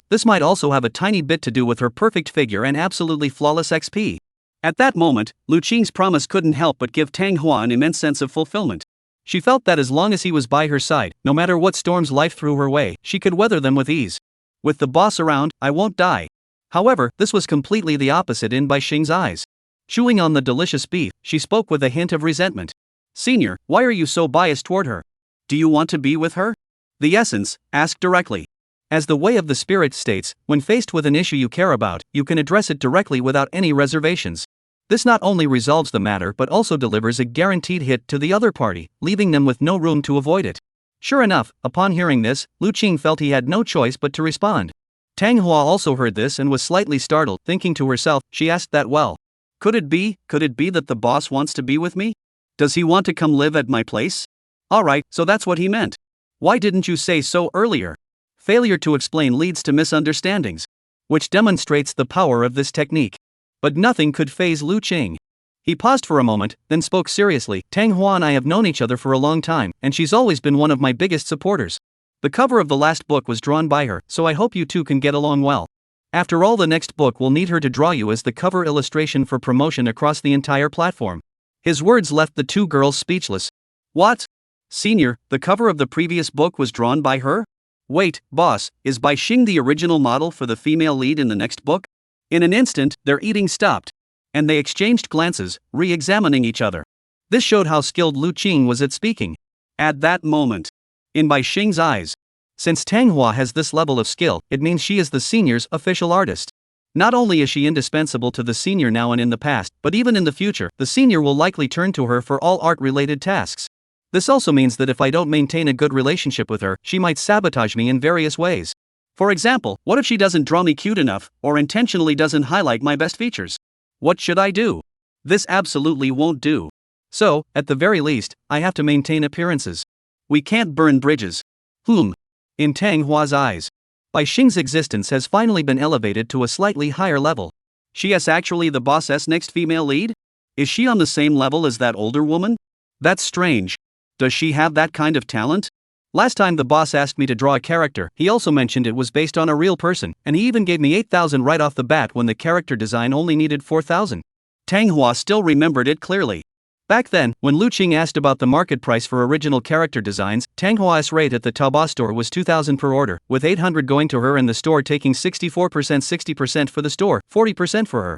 this might also have a tiny bit to do with her perfect figure and absolutely flawless XP. At that moment, Lu Qing's promise couldn't help but give Tang Hua an immense sense of fulfillment. She felt that as long as he was by her side, no matter what storms life threw her way, she could weather them with ease. With the boss around, I won't die. However, this was completely the opposite in Bai Xing's eyes. Chewing on the delicious beef, she spoke with a hint of resentment. Senior, why are you so biased toward her? Do you want to be with her? The essence, ask directly. As the way of the spirit states, when faced with an issue you care about, you can address it directly without any reservations. This not only resolves the matter but also delivers a guaranteed hit to the other party, leaving them with no room to avoid it. Sure enough, upon hearing this, Lu Qing felt he had no choice but to respond. Tang Hua also heard this and was slightly startled, thinking to herself, she asked that well. Could it be that the boss wants to be with me? Does he want to come live at my place? Alright, so that's what he meant. Why didn't you say so earlier? Failure to explain leads to misunderstandings. Which demonstrates the power of this technique. But nothing could faze Lu Qing. He paused for a moment, then spoke seriously. Tang Hua and I have known each other for a long time, and she's always been one of my biggest supporters. The cover of the last book was drawn by her, so I hope you two can get along well. After all, the next book will need her to draw you as the cover illustration for promotion across the entire platform. His words left the two girls speechless. What? Senior, the cover of the previous book was drawn by her? Wait, boss, is Bai Xing the original model for the female lead in the next book? In an instant, their eating stopped. And they exchanged glances, re-examining each other. This showed how skilled Lu Qing was at speaking. At that moment. In Bai Xing's eyes. Since Tang Hua has this level of skill, it means she is the senior's official artist. Not only is she indispensable to the senior now and in the past, but even in the future, the senior will likely turn to her for all art-related tasks. This also means that if I don't maintain a good relationship with her, she might sabotage me in various ways. For example, what if she doesn't draw me cute enough, or intentionally doesn't highlight my best features? What should I do? This absolutely won't do. So, at the very least, I have to maintain appearances. We can't burn bridges. In Tang Hua's eyes. Bai Xing's existence has finally been elevated to a slightly higher level. She is actually the boss's next female lead? Is she on the same level as that older woman? That's strange. Does she have that kind of talent? Last time the boss asked me to draw a character, he also mentioned it was based on a real person, and he even gave me 8,000 right off the bat when the character design only needed 4,000. Tang Hua still remembered it clearly. Back then, when Lu Qing asked about the market price for original character designs, Tang Hua's rate at the Taobao store was 2,000 per order, with 800 going to her and the store taking 64%, 60% for the store, 40% for her.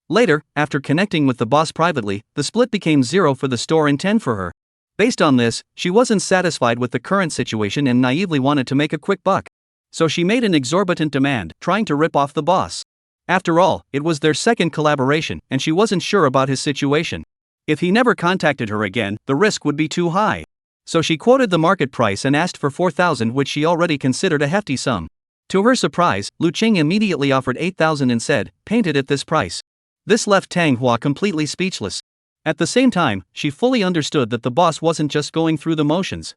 Later, after connecting with the boss privately, the split became 0 for the store and 10 for her. Based on this, she wasn't satisfied with the current situation and naively wanted to make a quick buck. So she made an exorbitant demand, trying to rip off the boss. After all, it was their second collaboration, and she wasn't sure about his situation. If he never contacted her again, the risk would be too high. So she quoted the market price and asked for 4,000, which she already considered a hefty sum. To her surprise, Lu Qing immediately offered 8,000 and said, "Paint it at this price." This left Tang Hua completely speechless. At the same time, she fully understood that the boss wasn't just going through the motions,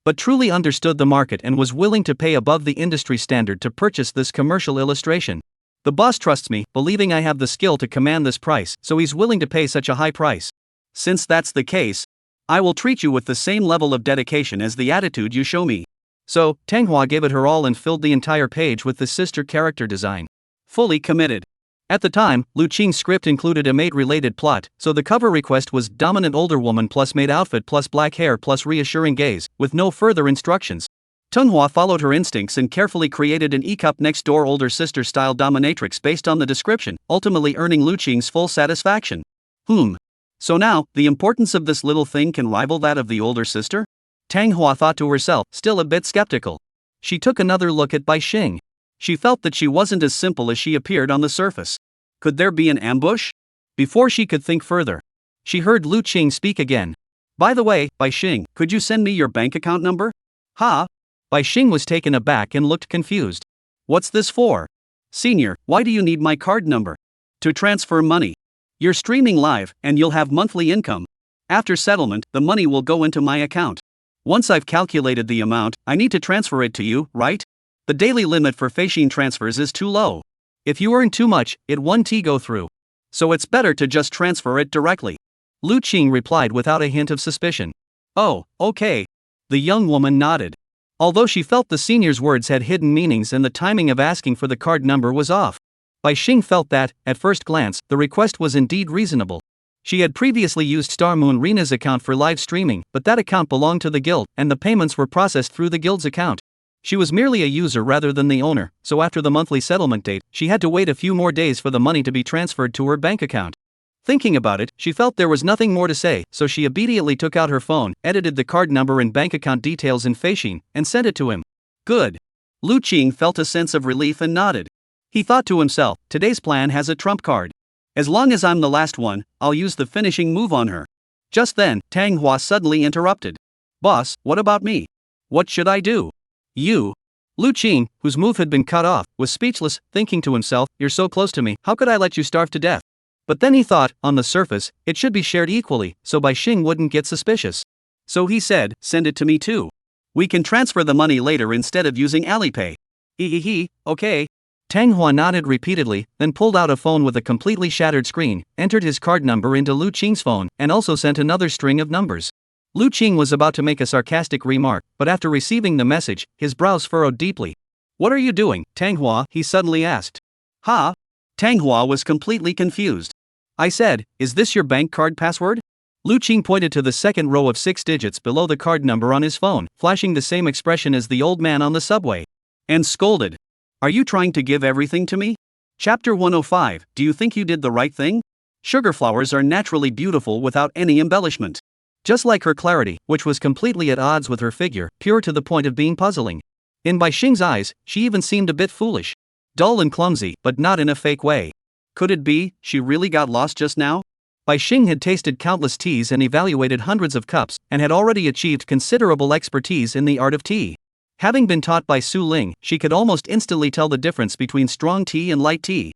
but truly understood the market and was willing to pay above the industry standard to purchase this commercial illustration. The boss trusts me, believing I have the skill to command this price, so he's willing to pay such a high price. Since that's the case, I will treat you with the same level of dedication as the attitude you show me. So, Tang Hua gave it her all and filled the entire page with the sister character design. Fully committed. At the time, Lu Qing's script included a maid-related plot, so the cover request was dominant older woman plus maid outfit plus black hair plus reassuring gaze, with no further instructions. Tang Hua followed her instincts and carefully created an E-cup next-door older sister-style dominatrix based on the description, ultimately earning Lu Qing's full satisfaction. So now, the importance of this little thing can rival that of the older sister? Tang Hua thought to herself, still a bit skeptical. She took another look at Bai Xing. She felt that she wasn't as simple as she appeared on the surface. Could there be an ambush? Before she could think further, she heard Lu Qing speak again. By the way, Bai Xing, could you send me your bank account number? Ha? Bai Xing was taken aback and looked confused. What's this for? Senior, why do you need my card number? To transfer money. You're streaming live, and you'll have monthly income. After settlement, the money will go into my account. Once I've calculated the amount, I need to transfer it to you, right? The daily limit for Feixin transfers is too low. If you earn too much, it won't go through. So it's better to just transfer it directly. Lu Qing replied without a hint of suspicion. Oh, okay. The young woman nodded. Although she felt the senior's words had hidden meanings and the timing of asking for the card number was off, Bai Xing felt that, at first glance, the request was indeed reasonable. She had previously used Star Moon Rena's account for live streaming, but that account belonged to the guild, and the payments were processed through the guild's account. She was merely a user rather than the owner, so after the monthly settlement date, she had to wait a few more days for the money to be transferred to her bank account. Thinking about it, she felt there was nothing more to say, so she immediately took out her phone, edited the card number and bank account details in Feixin, and sent it to him. Good. Lu Qing felt a sense of relief and nodded. He thought to himself, today's plan has a trump card. As long as I'm the last one, I'll use the finishing move on her. Just then, Tang Hua suddenly interrupted. Boss, what about me? What should I do? You. Lu Qing, whose move had been cut off, was speechless, thinking to himself, you're so close to me, how could I let you starve to death? But then he thought, on the surface, it should be shared equally, so Bai Xing wouldn't get suspicious. So he said, send it to me too. We can transfer the money later instead of using Alipay. Okay. Tang Hua nodded repeatedly, then pulled out a phone with a completely shattered screen, entered his card number into Lu Qing's phone, and also sent another string of numbers. Lu Qing was about to make a sarcastic remark, but after receiving the message, his brows furrowed deeply. What are you doing, Tang Hua? He suddenly asked. Ha? Tang Hua was completely confused. I said, is this your bank card password? Lu Qing pointed to the second row of 6 digits below the card number on his phone, flashing the same expression as the old man on the subway. And scolded. Are you trying to give everything to me? Chapter 105, do you think you did the right thing? Sugar flowers are naturally beautiful without any embellishment. Just like her clarity, which was completely at odds with her figure, pure to the point of being puzzling. In Bai Xing's eyes, she even seemed a bit foolish. Dull and clumsy, but not in a fake way. Could it be, she really got lost just now? Bai Xing had tasted countless teas and evaluated hundreds of cups, and had already achieved considerable expertise in the art of tea. Having been taught by Su Ling, she could almost instantly tell the difference between strong tea and light tea.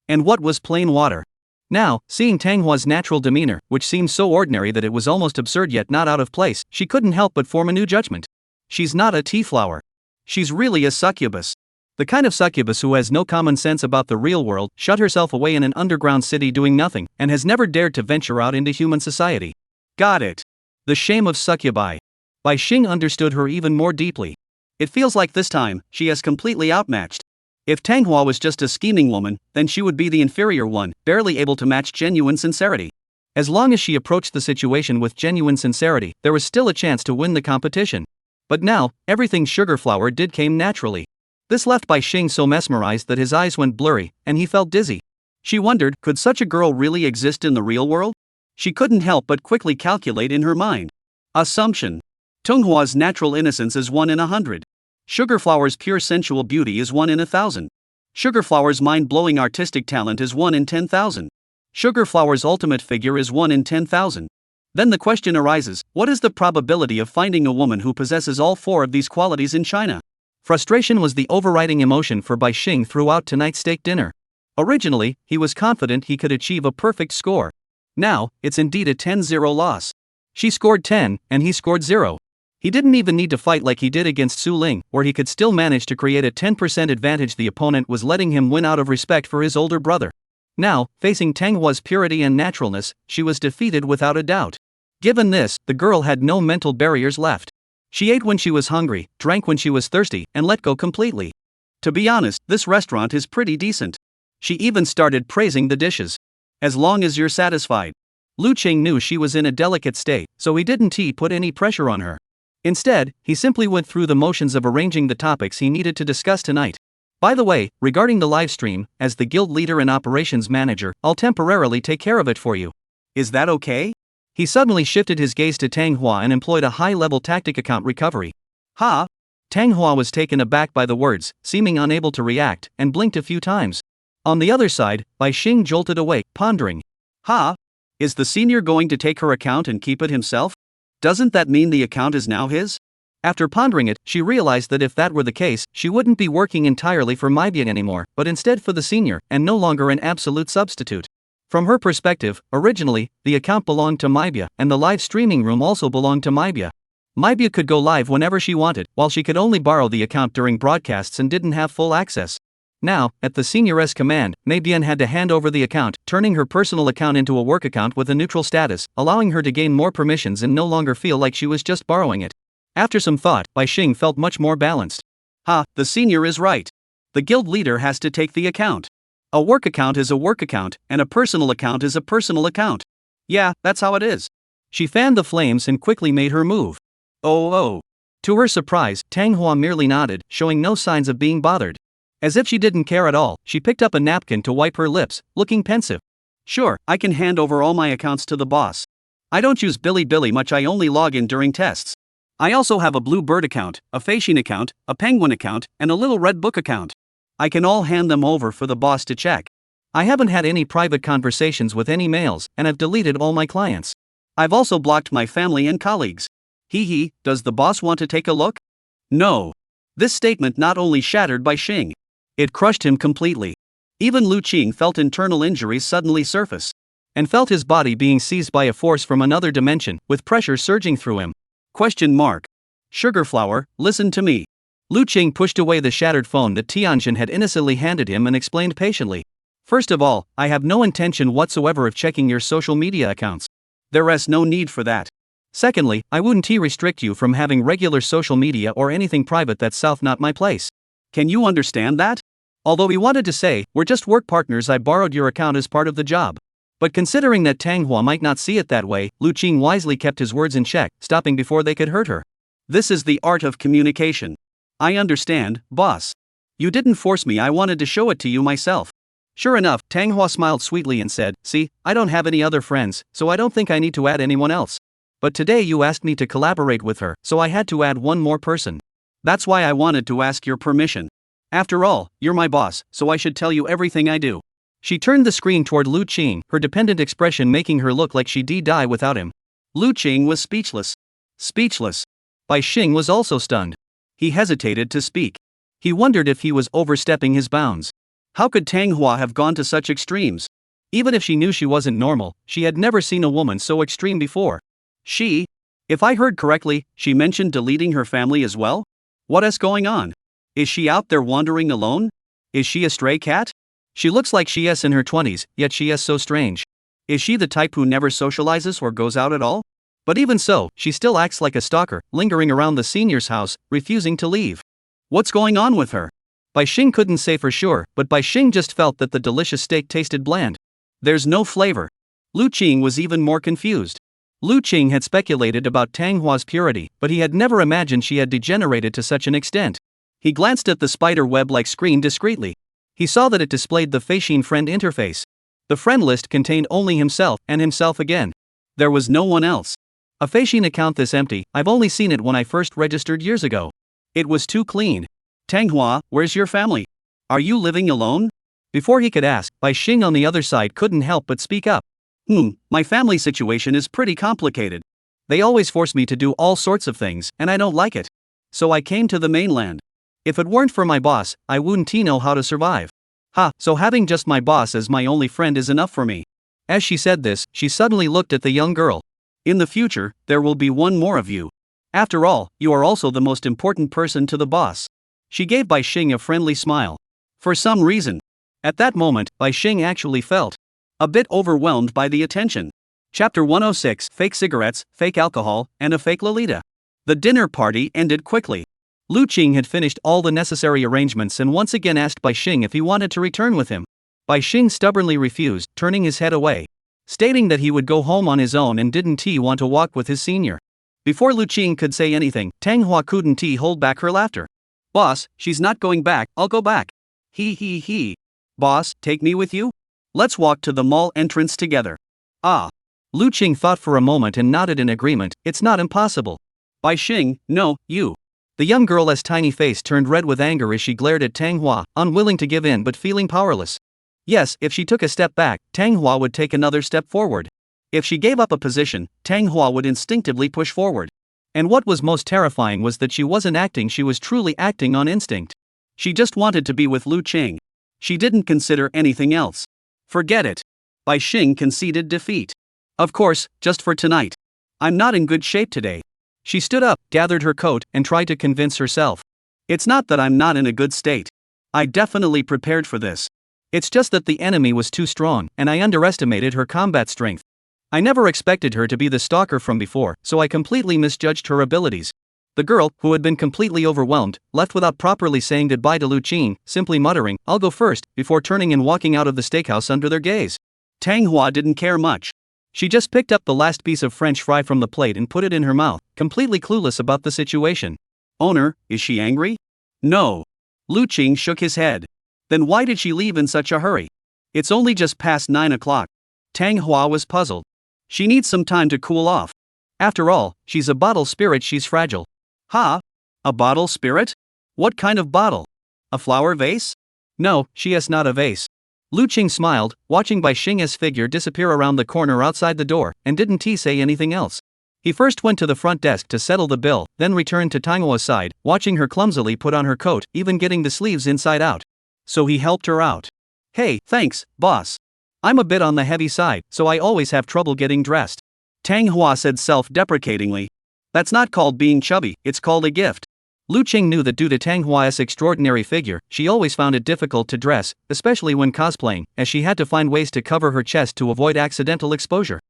And what was plain water? Now, seeing Tang Hua's natural demeanor, which seemed so ordinary that it was almost absurd yet not out of place, she couldn't help but form a new judgment. She's not a tea flower. She's really a succubus. The kind of succubus who has no common sense about the real world, shut herself away in an underground city doing nothing, and has never dared to venture out into human society. Got it. The shame of succubi. Bai Xing understood her even more deeply. It feels like this time, she has completely outmatched. If Tang Hua was just a scheming woman, then she would be the inferior one, barely able to match genuine sincerity. As long as she approached the situation with genuine sincerity, there was still a chance to win the competition. But now, everything Sugar Flower did came naturally. This left Bai Xing so mesmerized that his eyes went blurry, and he felt dizzy. She wondered, could such a girl really exist in the real world? She couldn't help but quickly calculate in her mind. Assumption. Tang Hua's natural innocence is 1 in 100. Sugar Flower's pure sensual beauty is 1 in 1,000. Sugar Flower's mind-blowing artistic talent is 1 in 10,000. Sugar Flower's ultimate figure is 1 in 10,000. Then the question arises, what is the probability of finding a woman who possesses all 4 of these qualities in China? Frustration was the overriding emotion for Bai Xing throughout tonight's steak dinner. Originally, he was confident he could achieve a perfect score. Now, it's indeed a 10-0 loss. She scored 10, and he scored 0. He didn't even need to fight like he did against Su Ling, where he could still manage to create a 10% advantage. The opponent was letting him win out of respect for his older brother. Now, facing Tang Hua's purity and naturalness, she was defeated without a doubt. Given this, the girl had no mental barriers left. She ate when she was hungry, drank when she was thirsty, and let go completely. To be honest, this restaurant is pretty decent. She even started praising the dishes. As long as you're satisfied. Lu Qing knew she was in a delicate state, so he didn't put any pressure on her. Instead, he simply went through the motions of arranging the topics he needed to discuss tonight. By the way, regarding the live stream, as the guild leader and operations manager, I'll temporarily take care of it for you. Is that okay? He suddenly shifted his gaze to Tang Hua and employed a high-level tactic account recovery. Ha! Tang Hua was taken aback by the words, seeming unable to react, and blinked a few times. On the other side, Bai Xing jolted awake, pondering. Ha! Is the senior going to take her account and keep it himself? Doesn't that mean the account is now his? After pondering it, she realized that if that were the case, she wouldn't be working entirely for Manhwa anymore, but instead for the senior, and no longer an absolute substitute. From her perspective, originally, the account belonged to Manhwa, and the live streaming room also belonged to Manhwa. Manhwa could go live whenever she wanted, while she could only borrow the account during broadcasts and didn't have full access. Now, at the senior's command, Manhwa had to hand over the account, turning her personal account into a work account with a neutral status, allowing her to gain more permissions and no longer feel like she was just borrowing it. After some thought, Bai Xing felt much more balanced. Ha, the senior is right. The guild leader has to take the account. A work account is a work account, and a personal account is a personal account. Yeah, that's how it is. She fanned the flames and quickly made her move. Oh. To her surprise, Tang Hua merely nodded, showing no signs of being bothered. As if she didn't care at all, she picked up a napkin to wipe her lips, looking pensive. Sure, I can hand over all my accounts to the boss. I don't use Bilibili much, I only log in during tests. I also have a Blue Bird account, a Feishin account, a Penguin account, and a Little Red Book account. I can all hand them over for the boss to check. I haven't had any private conversations with any males, and I've deleted all my clients. I've also blocked my family and colleagues. Hee, does the boss want to take a look? No. This statement not only shattered Bai Xing. It crushed him completely. Even Lu Qing felt internal injuries suddenly surface. And felt his body being seized by a force from another dimension, with pressure surging through him. Sugar Flower, listen to me. Lu Qing pushed away the shattered phone that Tianjin had innocently handed him and explained patiently. First of all, I have no intention whatsoever of checking your social media accounts. There is no need for that. Secondly, I wouldn't restrict you from having regular social media or anything private. That's not my place. Can you understand that? Although he wanted to say, we're just work partners, I borrowed your account as part of the job. But considering that Tang Hua might not see it that way, Lu Qing wisely kept his words in check, stopping before they could hurt her. This is the art of communication. I understand, boss. You didn't force me, I wanted to show it to you myself. Sure enough, Tang Hua smiled sweetly and said, see, I don't have any other friends, so I don't think I need to add anyone else. But today you asked me to collaborate with her, so I had to add one more person. That's why I wanted to ask your permission. After all, you're my boss, so I should tell you everything I do. She turned the screen toward Lu Qing, her dependent expression making her look like she'd die without him. Lu Qing was speechless. Bai Xing was also stunned. He hesitated to speak. He wondered if he was overstepping his bounds. How could Tang Hua have gone to such extremes? Even if she knew she wasn't normal, she had never seen a woman so extreme before. If I heard correctly, she mentioned deleting her family as well? What is going on? Is she out there wandering alone? Is she a stray cat? She looks like she is in her 20s, yet she is so strange. Is she the type who never socializes or goes out at all? But even so, she still acts like a stalker, lingering around the senior's house, refusing to leave. What's going on with her? Bai Xing couldn't say for sure, but Bai Xing just felt that the delicious steak tasted bland. There's no flavor. Lu Qing was even more confused. Lu Qing had speculated about Tang Hua's purity, but he had never imagined she had degenerated to such an extent. He glanced at the spider web-like screen discreetly. He saw that it displayed the Feixin friend interface. The friend list contained only himself and himself again. There was no one else. A Feixin account this empty, I've only seen it when I first registered years ago. It was too clean. Tang Hua, where's your family? Are you living alone? Before he could ask, Bai Xing on the other side couldn't help but speak up. My family situation is pretty complicated. They always force me to do all sorts of things, and I don't like it. So I came to the mainland. If it weren't for my boss, I wouldn't know how to survive. So having just my boss as my only friend is enough for me. As she said this, she suddenly looked at the young girl. In the future, there will be one more of you. After all, you are also the most important person to the boss. She gave Bai Xing a friendly smile. For some reason. At that moment, Bai Xing actually felt a bit overwhelmed by the attention. Chapter 106: Fake cigarettes, fake alcohol, and a fake Lolita. The dinner party ended quickly. Lu Qing had finished all the necessary arrangements and once again asked Bai Xing if he wanted to return with him. Bai Xing stubbornly refused, turning his head away, stating that he would go home on his own and didn't want to walk with his senior. Before Lu Qing could say anything, Tang Hua couldn't hold back her laughter. Boss, she's not going back, I'll go back. He. Boss, take me with you? Let's walk to the mall entrance together. Lu Qing thought for a moment and nodded in agreement. It's not impossible. Bai Xing, no, you. The young girl's tiny face turned red with anger as she glared at Tang Hua, unwilling to give in but feeling powerless. Yes, if she took a step back, Tang Hua would take another step forward. If she gave up a position, Tang Hua would instinctively push forward. And what was most terrifying was that she wasn't acting, she was truly acting on instinct. She just wanted to be with Lu Qing. She didn't consider anything else. Forget it. Bai Xing conceded defeat. Of course, just for tonight. I'm not in good shape today. She stood up, gathered her coat, and tried to convince herself. It's not that I'm not in a good state. I definitely prepared for this. It's just that the enemy was too strong, and I underestimated her combat strength. I never expected her to be the stalker from before, so I completely misjudged her abilities. The girl, who had been completely overwhelmed, left without properly saying goodbye to Lu Qing, simply muttering, "I'll go first," before turning and walking out of the steakhouse under their gaze. Tang Hua didn't care much. She just picked up the last piece of French fry from the plate and put it in her mouth, completely clueless about the situation. Owner, is she angry? No. Lu Qing shook his head. Then why did she leave in such a hurry? It's only just past 9 o'clock. Tang Hua was puzzled. She needs some time to cool off. After all, she's a bottle spirit, she's fragile. A bottle spirit? What kind of bottle? A flower vase? No, she is not a vase. Lu Qing smiled, watching Bai Xing's figure disappear around the corner outside the door, and didn't say anything else. He first went to the front desk to settle the bill, then returned to Tang Hua's side, watching her clumsily put on her coat, even getting the sleeves inside out. So he helped her out. Hey, thanks, boss. I'm a bit on the heavy side, so I always have trouble getting dressed. Tang Hua said self-deprecatingly. That's not called being chubby, it's called a gift. Lu Qing knew that due to Tang Hua's extraordinary figure, she always found it difficult to dress, especially when cosplaying, as she had to find ways to cover her chest to avoid accidental exposure.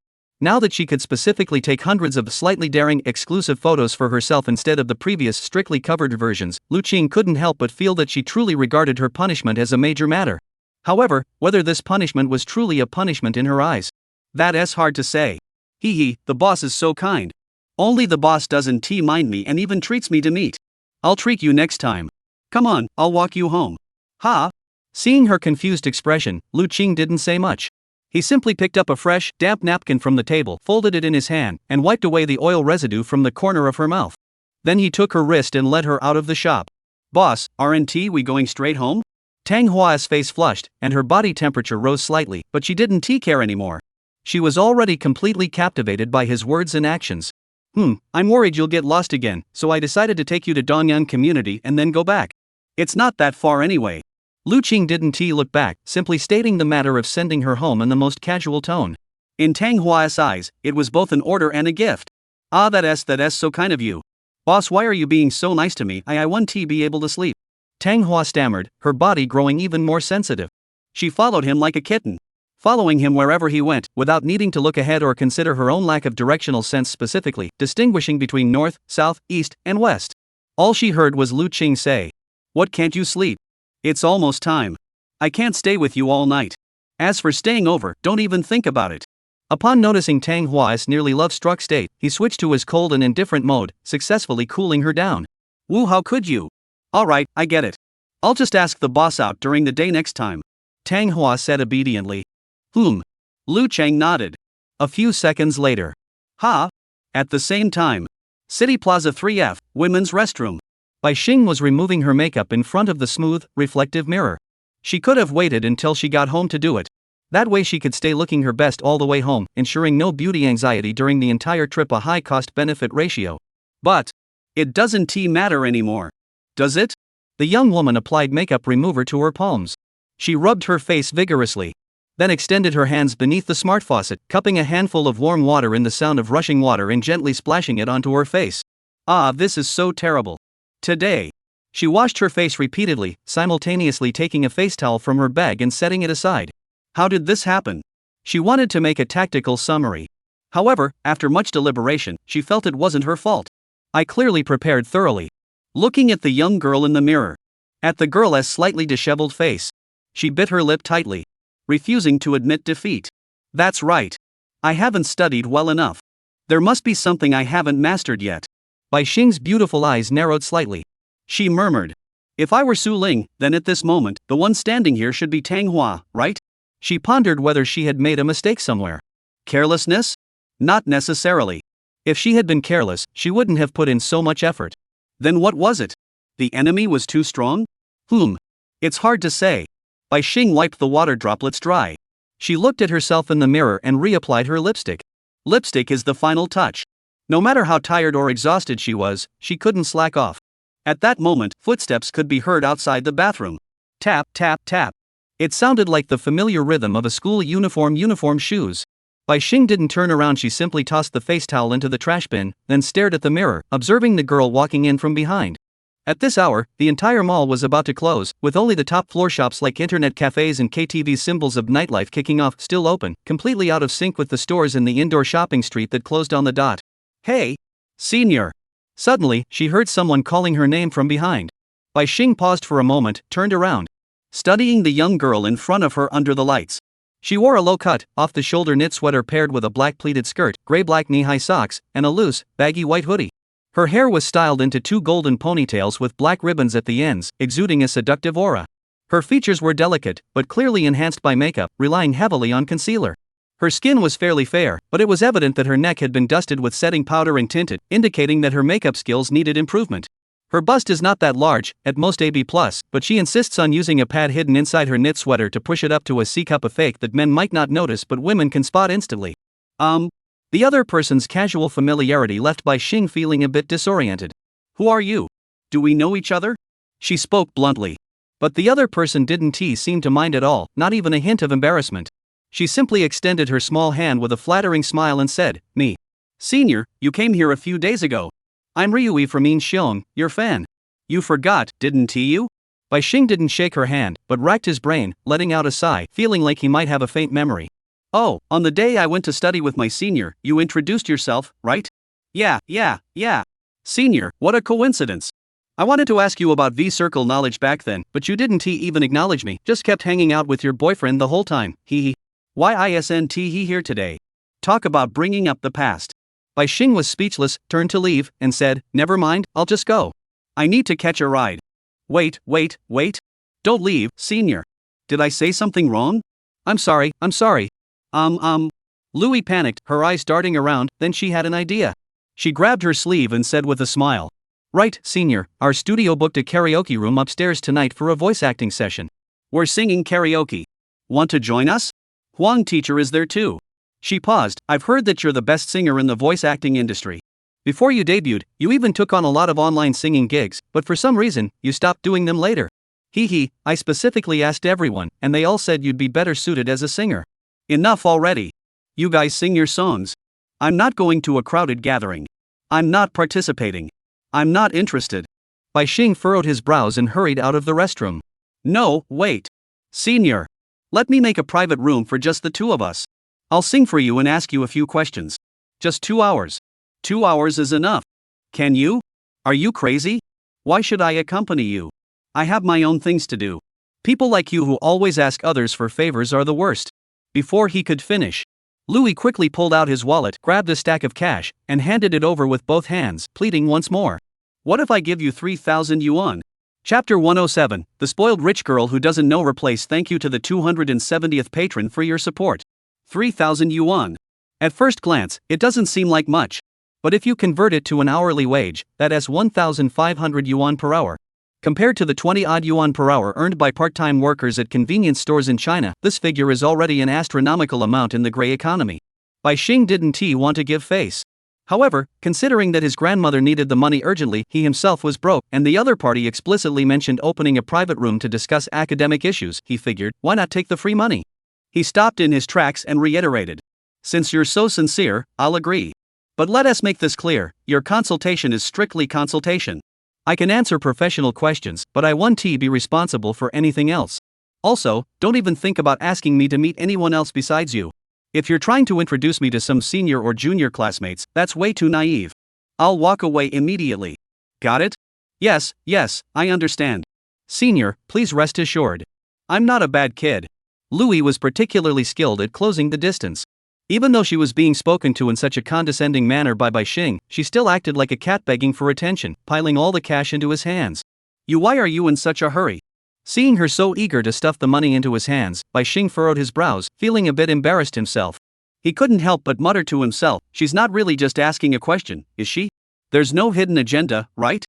Now that she could specifically take hundreds of slightly daring, exclusive photos for herself instead of the previous strictly covered versions, Lu Qing couldn't help but feel that she truly regarded her punishment as a major matter. However, whether this punishment was truly a punishment in her eyes, that is hard to say. The boss is so kind. Only the boss doesn't mind me and even treats me to meat. I'll treat you next time. Come on, I'll walk you home. Seeing her confused expression, Lu Qing didn't say much. He simply picked up a fresh, damp napkin from the table, folded it in his hand, and wiped away the oil residue from the corner of her mouth. Then he took her wrist and led her out of the shop. Boss, aren't we going straight home? Tang Hua's face flushed, and her body temperature rose slightly, but she didn't care anymore. She was already completely captivated by his words and actions. I'm worried you'll get lost again, so I decided to take you to Dongyang community and then go back. It's not that far anyway. Lu Qing didn't look back, simply stating the matter of sending her home in the most casual tone. In Tang Hua's eyes, it was both an order and a gift. That is so kind of you. Boss, why are you being so nice to me? I want to be able to sleep. Tang Hua stammered, her body growing even more sensitive. She followed him like a kitten, following him wherever he went, without needing to look ahead or consider her own lack of directional sense, specifically distinguishing between north, south, east, and west. All she heard was Lu Qing say, "What, can't you sleep? It's almost time. I can't stay with you all night. As for staying over, don't even think about it." Upon noticing Tang Hua's nearly love-struck state, he switched to his cold and indifferent mode, successfully cooling her down. "Wu, how could you? Alright, I get it. I'll just ask the boss out during the day next time," Tang Hua said obediently. Lu Chang nodded. A few seconds later. Ha! At the same time. City Plaza 3F, women's restroom. Bai Xing was removing her makeup in front of the smooth, reflective mirror. She could have waited until she got home to do it. That way she could stay looking her best all the way home, ensuring no beauty anxiety during the entire trip, a high cost-benefit ratio. But it doesn't matter anymore, does it? The young woman applied makeup remover to her palms. She rubbed her face vigorously, then extended her hands beneath the smart faucet, cupping a handful of warm water in the sound of rushing water and gently splashing it onto her face. Ah, this is so terrible. Today. She washed her face repeatedly, simultaneously taking a face towel from her bag and setting it aside. How did this happen? She wanted to make a tactical summary. However, after much deliberation, she felt it wasn't her fault. I clearly prepared thoroughly. Looking at the young girl in the mirror. At the girl's slightly disheveled face. She bit her lip tightly, refusing to admit defeat. That's right. I haven't studied well enough. There must be something I haven't mastered yet. Bai Xing's beautiful eyes narrowed slightly. She murmured. If I were Su Ling, then at this moment, the one standing here should be Tang Hua, right? She pondered whether she had made a mistake somewhere. Carelessness? Not necessarily. If she had been careless, she wouldn't have put in so much effort. Then what was it? The enemy was too strong? It's hard to say. Bai Xing wiped the water droplets dry. She looked at herself in the mirror and reapplied her lipstick. Lipstick is the final touch. No matter how tired or exhausted she was, she couldn't slack off. At that moment, footsteps could be heard outside the bathroom. Tap, tap, tap. It sounded like the familiar rhythm of a school uniform shoes. Bai Xing didn't turn around, she simply tossed the face towel into the trash bin, then stared at the mirror, observing the girl walking in from behind. At this hour, the entire mall was about to close, with only the top floor shops like internet cafes and KTV's symbols of nightlife kicking off, still open, completely out of sync with the stores in the indoor shopping street that closed on the dot. Hey! Senior! Suddenly, she heard someone calling her name from behind. Bai Xing paused for a moment, turned around, studying the young girl in front of her under the lights. She wore a low-cut, off-the-shoulder knit sweater paired with a black pleated skirt, gray-black knee-high socks, and a loose, baggy white hoodie. Her hair was styled into two golden ponytails with black ribbons at the ends, exuding a seductive aura. Her features were delicate, but clearly enhanced by makeup, relying heavily on concealer. Her skin was fairly fair, but it was evident that her neck had been dusted with setting powder and tinted, indicating that her makeup skills needed improvement. Her bust is not that large, at most AB+, but she insists on using a pad hidden inside her knit sweater to push it up to a C-cup, a fake that men might not notice but women can spot instantly. The other person's casual familiarity left Bai Xing feeling a bit disoriented. Who are you? Do we know each other? She spoke bluntly. But the other person didn't seem to mind at all, not even a hint of embarrassment. She simply extended her small hand with a flattering smile and said, "Me." Senior, you came here a few days ago. I'm Ryui from Incheon, your fan. You forgot, didn't you? Bai Xing didn't shake her hand, but racked his brain, letting out a sigh, feeling like he might have a faint memory. Oh, on the day I went to study with my senior, you introduced yourself, right? Yeah. Senior, what a coincidence. I wanted to ask you about V-Circle knowledge back then, but you didn't even acknowledge me, just kept hanging out with your boyfriend the whole time, hee. Why isn't he here today? Talk about bringing up the past. Bai Xing was speechless, turned to leave, and said, "Never mind, I'll just go. I need to catch a ride." Wait. Don't leave, senior. Did I say something wrong? I'm sorry. Louie panicked, her eyes darting around, then she had an idea. She grabbed her sleeve and said with a smile. Right, senior, our studio booked a karaoke room upstairs tonight for a voice acting session. We're singing karaoke. Want to join us? Huang teacher is there too. She paused. I've heard that you're the best singer in the voice acting industry. Before you debuted, you even took on a lot of online singing gigs, but for some reason, you stopped doing them later. I specifically asked everyone, and they all said you'd be better suited as a singer. Enough already. You guys sing your songs. I'm not going to a crowded gathering. I'm not participating. I'm not interested. Bai Xing furrowed his brows and hurried out of the restroom. No, wait. Senior. Let me make a private room for just the two of us. I'll sing for you and ask you a few questions. Just 2 hours. 2 hours is enough. Can you? Are you crazy? Why should I accompany you? I have my own things to do. People like you who always ask others for favors are the worst. Before he could finish, Louis quickly pulled out his wallet, grabbed a stack of cash, and handed it over with both hands, pleading once more. What if I give you 3,000 yuan? Chapter 107, The Spoiled Rich Girl Who Doesn't Know Replace. Thank you to the 270th patron for your support. 3,000 yuan. At first glance, it doesn't seem like much. But if you convert it to an hourly wage, that's 1,500 yuan per hour. Compared to the 20-odd yuan per hour earned by part-time workers at convenience stores in China, this figure is already an astronomical amount in the gray economy. Bai Xing didn't want to give face. However, considering that his grandmother needed the money urgently, he himself was broke, and the other party explicitly mentioned opening a private room to discuss academic issues, he figured, why not take the free money? He stopped in his tracks and reiterated. Since you're so sincere, I'll agree. But let us make this clear, your consultation is strictly consultation. I can answer professional questions, but I won't be responsible for anything else. Also, don't even think about asking me to meet anyone else besides you. If you're trying to introduce me to some senior or junior classmates, that's way too naive. I'll walk away immediately. Got it? Yes, I understand. Senior, please rest assured. I'm not a bad kid. Louis was particularly skilled at closing the distance. Even though she was being spoken to in such a condescending manner by Bai Xing, she still acted like a cat begging for attention, piling all the cash into his hands. Why are you in such a hurry? Seeing her so eager to stuff the money into his hands, Bai Xing furrowed his brows, feeling a bit embarrassed himself. He couldn't help but mutter to himself, she's not really just asking a question, is she? There's no hidden agenda, right?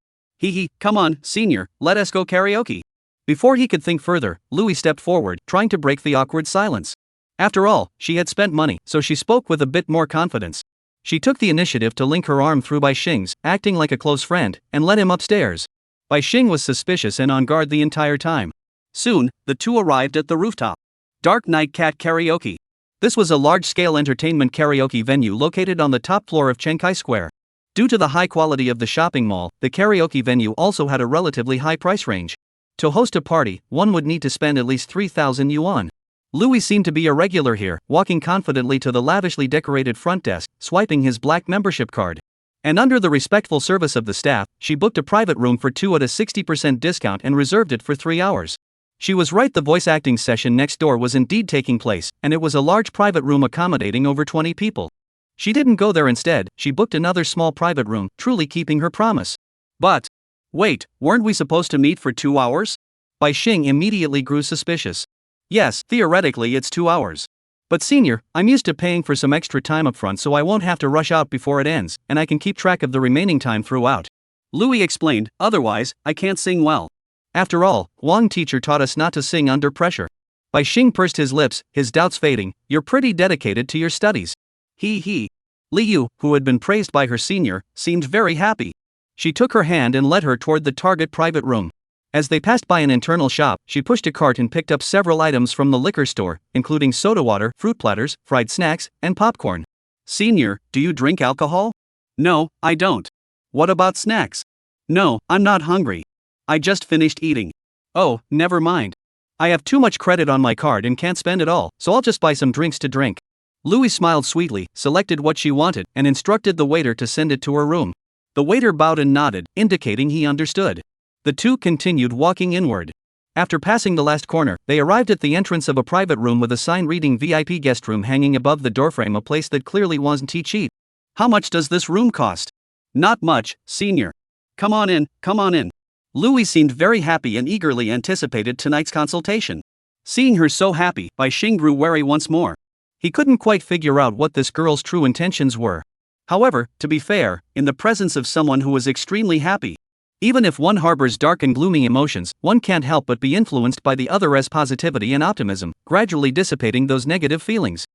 Come on, senior, let us go karaoke. Before he could think further, Louis stepped forward, trying to break the awkward silence. After all, she had spent money, so she spoke with a bit more confidence. She took the initiative to link her arm through Bai Xing's, acting like a close friend, and led him upstairs. Bai Xing was suspicious and on guard the entire time. Soon, the two arrived at the rooftop. Dark Night Cat Karaoke. This was a large-scale entertainment karaoke venue located on the top floor of Chenkai Square. Due to the high quality of the shopping mall, the karaoke venue also had a relatively high price range. To host a party, one would need to spend at least 3,000 yuan. Louis seemed to be a regular here, walking confidently to the lavishly decorated front desk, swiping his black membership card. And under the respectful service of the staff, she booked a private room for two at a 60% discount and reserved it for 3 hours. She was right, the voice acting session next door was indeed taking place, and it was a large private room accommodating over 20 people. She didn't go there instead, she booked another small private room, truly keeping her promise. But, wait, weren't we supposed to meet for 2 hours? Bai Xing immediately grew suspicious. Yes, theoretically it's 2 hours. But senior, I'm used to paying for some extra time upfront so I won't have to rush out before it ends, and I can keep track of the remaining time throughout. Louis explained, otherwise, I can't sing well. After all, Wang teacher taught us not to sing under pressure. Bai Xing pursed his lips, his doubts fading, you're pretty dedicated to your studies. Li Yu, who had been praised by her senior, seemed very happy. She took her hand and led her toward the target private room. As they passed by an internal shop, she pushed a cart and picked up several items from the liquor store, including soda water, fruit platters, fried snacks, and popcorn. Senior, do you drink alcohol? No, I don't. What about snacks? No, I'm not hungry. I just finished eating. Oh, never mind. I have too much credit on my card and can't spend it all, so I'll just buy some drinks to drink. Louis smiled sweetly, selected what she wanted, and instructed the waiter to send it to her room. The waiter bowed and nodded, indicating he understood. The two continued walking inward. After passing the last corner, they arrived at the entrance of a private room with a sign reading VIP guest room hanging above the doorframe, a place that clearly wasn't cheap. How much does this room cost? Not much, senior. Come on in. Louis seemed very happy and eagerly anticipated tonight's consultation. Seeing her so happy, Bai Xing grew wary once more. He couldn't quite figure out what this girl's true intentions were. However, to be fair, in the presence of someone who was extremely happy, even if one harbors dark and gloomy emotions, one can't help but be influenced by the other's positivity and optimism, gradually dissipating those negative feelings.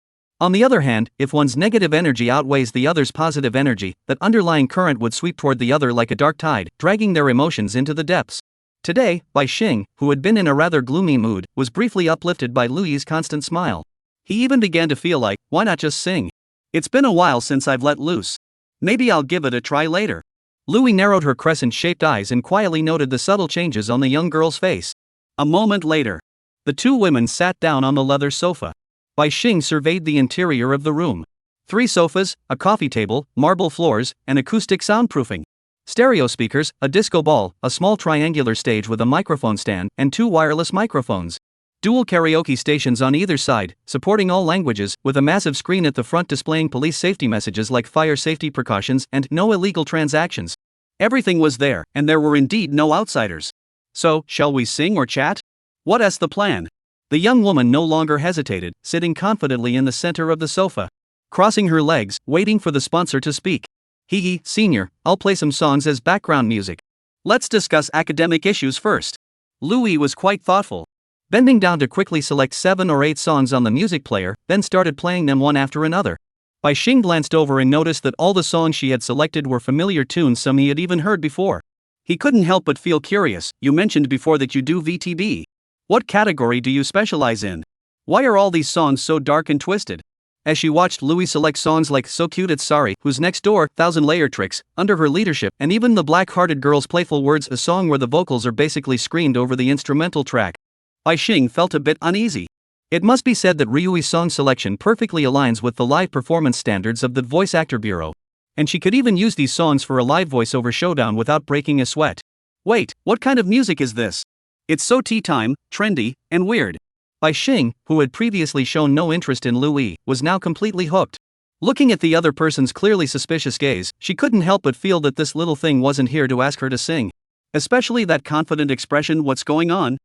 On the other hand, if one's negative energy outweighs the other's positive energy, that underlying current would sweep toward the other like a dark tide, dragging their emotions into the depths. Today, Bai Xing, who had been in a rather gloomy mood, was briefly uplifted by Louis's constant smile. He even began to feel like, why not just sing? It's been a while since I've let loose. Maybe I'll give it a try later. Louis narrowed her crescent-shaped eyes and quietly noted the subtle changes on the young girl's face. A moment later, the two women sat down on the leather sofa. Bai Xing surveyed the interior of the room. 3 sofas, a coffee table, marble floors, and acoustic soundproofing. Stereo speakers, a disco ball, a small triangular stage with a microphone stand, and 2 wireless microphones. Dual karaoke stations on either side, supporting all languages, with a massive screen at the front displaying police safety messages like fire safety precautions and no illegal transactions. Everything was there, and there were indeed no outsiders. So, shall we sing or chat? What's the plan? The young woman no longer hesitated, sitting confidently in the center of the sofa, crossing her legs, waiting for the sponsor to speak. Hee, senior, I'll play some songs as background music. Let's discuss academic issues first. Louis was quite thoughtful, bending down to quickly select 7 or 8 songs on the music player, then started playing them one after another. Bai Xing glanced over and noticed that all the songs she had selected were familiar tunes some he had even heard before. He couldn't help but feel curious. You mentioned before that you do VTB. What category do you specialize in? Why are all these songs so dark and twisted? As she watched Louis select songs like So Cute It's Sorry, Who's Next Door, 1,000 Layer Tricks, Under Her Leadership, and even The Black-Hearted Girl's Playful Words, a song where the vocals are basically screamed over the instrumental track, Bai Xing felt a bit uneasy. It must be said that Ryui's song selection perfectly aligns with the live performance standards of the Voice Actor Bureau. And she could even use these songs for a live voiceover showdown without breaking a sweat. Wait, what kind of music is this? It's so tea time, trendy, and weird. Bai Xing, who had previously shown no interest in Louis, was now completely hooked. Looking at the other person's clearly suspicious gaze, she couldn't help but feel that this little thing wasn't here to ask her to sing. Especially that confident expression, what's going on?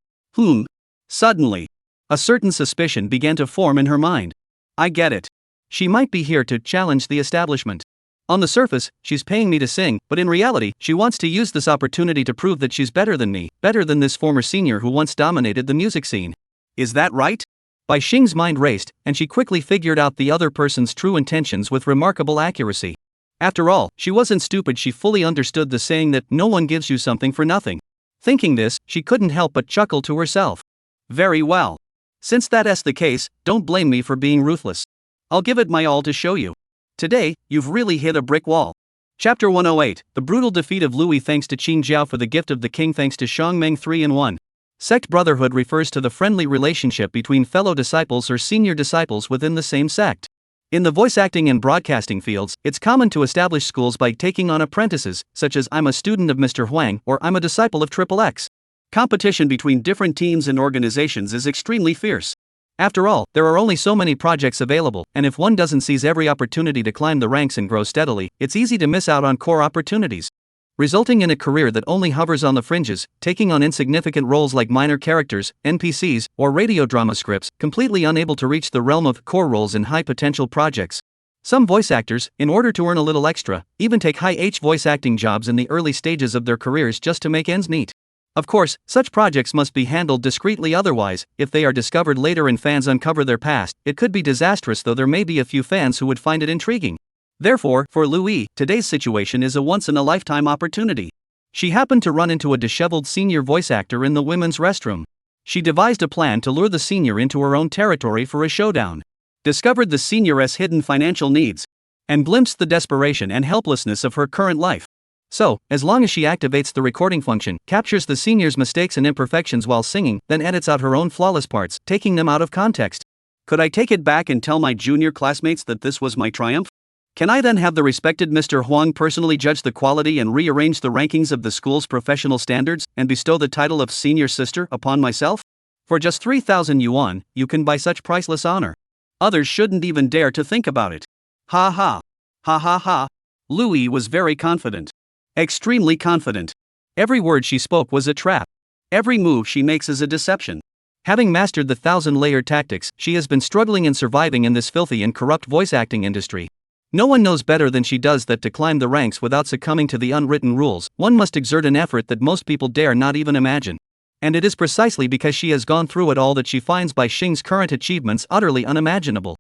Suddenly, a certain suspicion began to form in her mind. I get it. She might be here to challenge the establishment. On the surface, she's paying me to sing, but in reality, she wants to use this opportunity to prove that she's better than me, better than this former senior who once dominated the music scene. Is that right? Bai Xing's mind raced, and she quickly figured out the other person's true intentions with remarkable accuracy. After all, she wasn't stupid. She fully understood the saying that no one gives you something for nothing. Thinking this, she couldn't help but chuckle to herself. Very well. Since that's the case, don't blame me for being ruthless. I'll give it my all to show you. Today, you've really hit a brick wall. Chapter 108, The Brutal Defeat of Louis thanks to Qin Jiao for the gift of the king thanks to Shang Meng 3-in-1. Sect brotherhood refers to the friendly relationship between fellow disciples or senior disciples within the same sect. In the voice acting and broadcasting fields, it's common to establish schools by taking on apprentices, such as I'm a student of Mr. Huang or I'm a disciple of XXX. Competition between different teams and organizations is extremely fierce. After all, there are only so many projects available, and if one doesn't seize every opportunity to climb the ranks and grow steadily, it's easy to miss out on core opportunities, resulting in a career that only hovers on the fringes, taking on insignificant roles like minor characters, NPCs, or radio drama scripts, completely unable to reach the realm of core roles in high-potential projects. Some voice actors, in order to earn a little extra, even take high-H voice acting jobs in the early stages of their careers just to make ends meet. Of course, such projects must be handled discreetly, otherwise, if they are discovered later and fans uncover their past, it could be disastrous, though there may be a few fans who would find it intriguing. Therefore, for Louis, today's situation is a once-in-a-lifetime opportunity. She happened to run into a disheveled senior voice actor in the women's restroom. She devised a plan to lure the senior into her own territory for a showdown, discovered the senior's hidden financial needs, and glimpsed the desperation and helplessness of her current life. So, as long as she activates the recording function, captures the senior's mistakes and imperfections while singing, then edits out her own flawless parts, taking them out of context. Could I take it back and tell my junior classmates that this was my triumph? Can I then have the respected Mr. Huang personally judge the quality and rearrange the rankings of the school's professional standards, and bestow the title of senior sister upon myself? For just 3,000 yuan, you can buy such priceless honor. Others shouldn't even dare to think about it. Ha ha. Ha ha ha. Louis was very confident. Extremely confident. Every word she spoke was a trap. Every move she makes is a deception. Having mastered the 1,000-layer tactics, she has been struggling and surviving in this filthy and corrupt voice acting industry. No one knows better than she does that to climb the ranks without succumbing to the unwritten rules, one must exert an effort that most people dare not even imagine. And it is precisely because she has gone through it all that she finds Bai Xing's current achievements utterly unimaginable.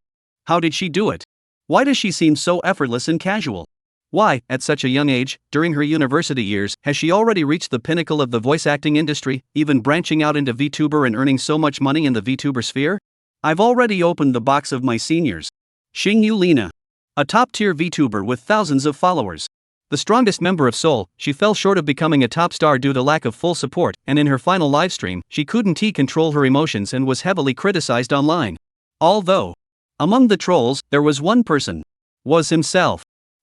How did she do it? Why does she seem so effortless and casual? Why, at such a young age, during her university years, has she already reached the pinnacle of the voice acting industry, even branching out into VTuber and earning so much money in the VTuber sphere? I've already opened the box of my seniors. Xing Yulina, a top-tier VTuber with thousands of followers. The strongest member of Seoul, she fell short of becoming a top star due to lack of full support, and in her final livestream, she couldn't control her emotions and was heavily criticized online. Although, among the trolls, there was one person. Was himself.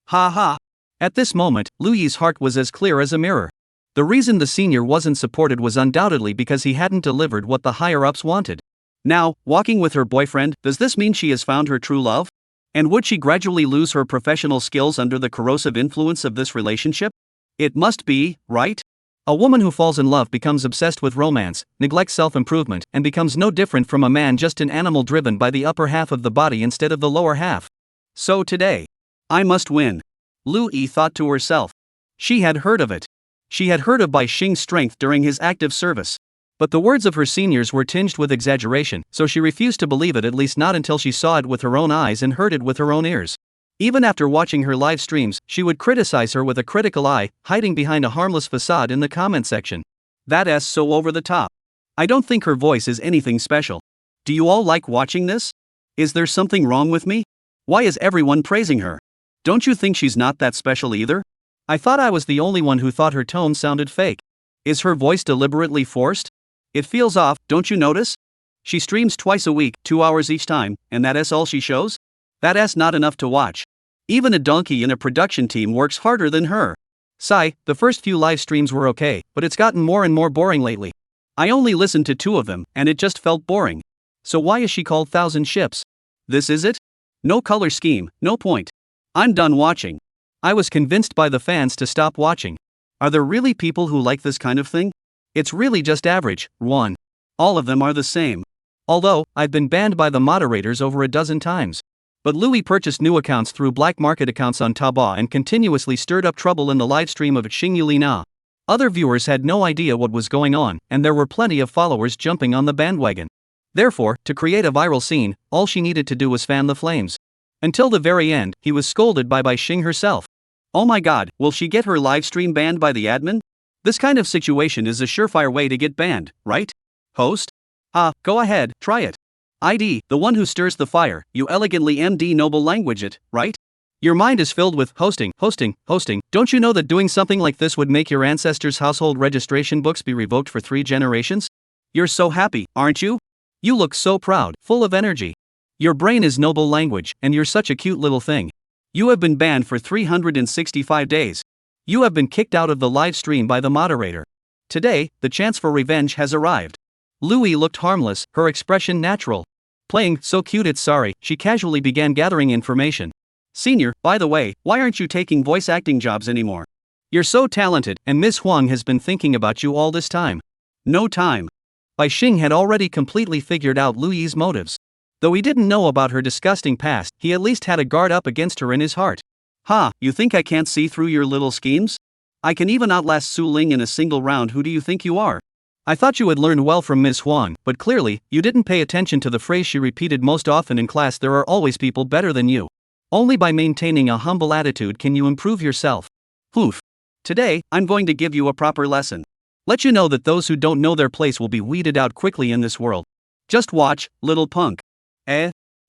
Ha ha. At this moment, Lu Yi's heart was as clear as a mirror. The reason the senior wasn't supported was undoubtedly because he hadn't delivered what the higher-ups wanted. Now, walking with her boyfriend, does this mean she has found her true love? And would she gradually lose her professional skills under the corrosive influence of this relationship? It must be, right? A woman who falls in love becomes obsessed with romance, neglects self-improvement, and becomes no different from a man, just an animal driven by the upper half of the body instead of the lower half. So today, I must win. Lu Yi thought to herself. She had heard of it. She had heard of Bai Xing's strength during his active service. But the words of her seniors were tinged with exaggeration, so she refused to believe it, at least not until she saw it with her own eyes and heard it with her own ears. Even after watching her live streams, she would criticize her with a critical eye, hiding behind a harmless facade in the comment section. That's so over the top. I don't think her voice is anything special. Do you all like watching this? Is there something wrong with me? Why is everyone praising her? Don't you think she's not that special either? I thought I was the only one who thought her tone sounded fake. Is her voice deliberately forced? It feels off, don't you notice? She streams twice a week, 2 hours each time, and that's all she shows? That's not enough to watch. Even a donkey in a production team works harder than her. Sigh, the first few live streams were okay, but it's gotten more and more boring lately. I only listened to 2 of them, and it just felt boring. So why is she called Thousand Ships? This is it? No color scheme, no point. I'm done watching. I was convinced by the fans to stop watching. Are there really people who like this kind of thing? It's really just average. 1. All of them are the same. Although, I've been banned by the moderators over a dozen times. But Louis purchased new accounts through black market accounts on Taobao and continuously stirred up trouble in the livestream of Xing Na. Other viewers had no idea what was going on, and there were plenty of followers jumping on the bandwagon. Therefore, to create a viral scene, all she needed to do was fan the flames. Until the very end, he was scolded by Bai Xing herself. Oh my god, will she get her livestream banned by the admin? This kind of situation is a surefire way to get banned, right? Host? Go ahead, try it. ID, the one who stirs the fire, you elegantly MD noble language it, right? Your mind is filled with hosting. Don't you know that doing something like this would make your ancestors' household registration books be revoked for 3 generations? You're so happy, aren't you? You look so proud, full of energy. Your brain is noble language, and you're such a cute little thing. You have been banned for 365 days. You have been kicked out of the live stream by the moderator. Today, the chance for revenge has arrived. Louis looked harmless, her expression natural. Playing so cute it's sorry, she casually began gathering information. Senior, by the way, why aren't you taking voice acting jobs anymore? You're so talented, and Miss Huang has been thinking about you all this time. No time. Bai Xing had already completely figured out Louis's motives. Though he didn't know about her disgusting past, he at least had a guard up against her in his heart. You think I can't see through your little schemes? I can even outlast Su Ling in a single round. Who do you think you are? I thought you had learned well from Miss Huang, but clearly, you didn't pay attention to the phrase she repeated most often in class: there are always people better than you. Only by maintaining a humble attitude can you improve yourself. Oof. Today, I'm going to give you a proper lesson. Let you know that those who don't know their place will be weeded out quickly in this world. Just watch, little punk.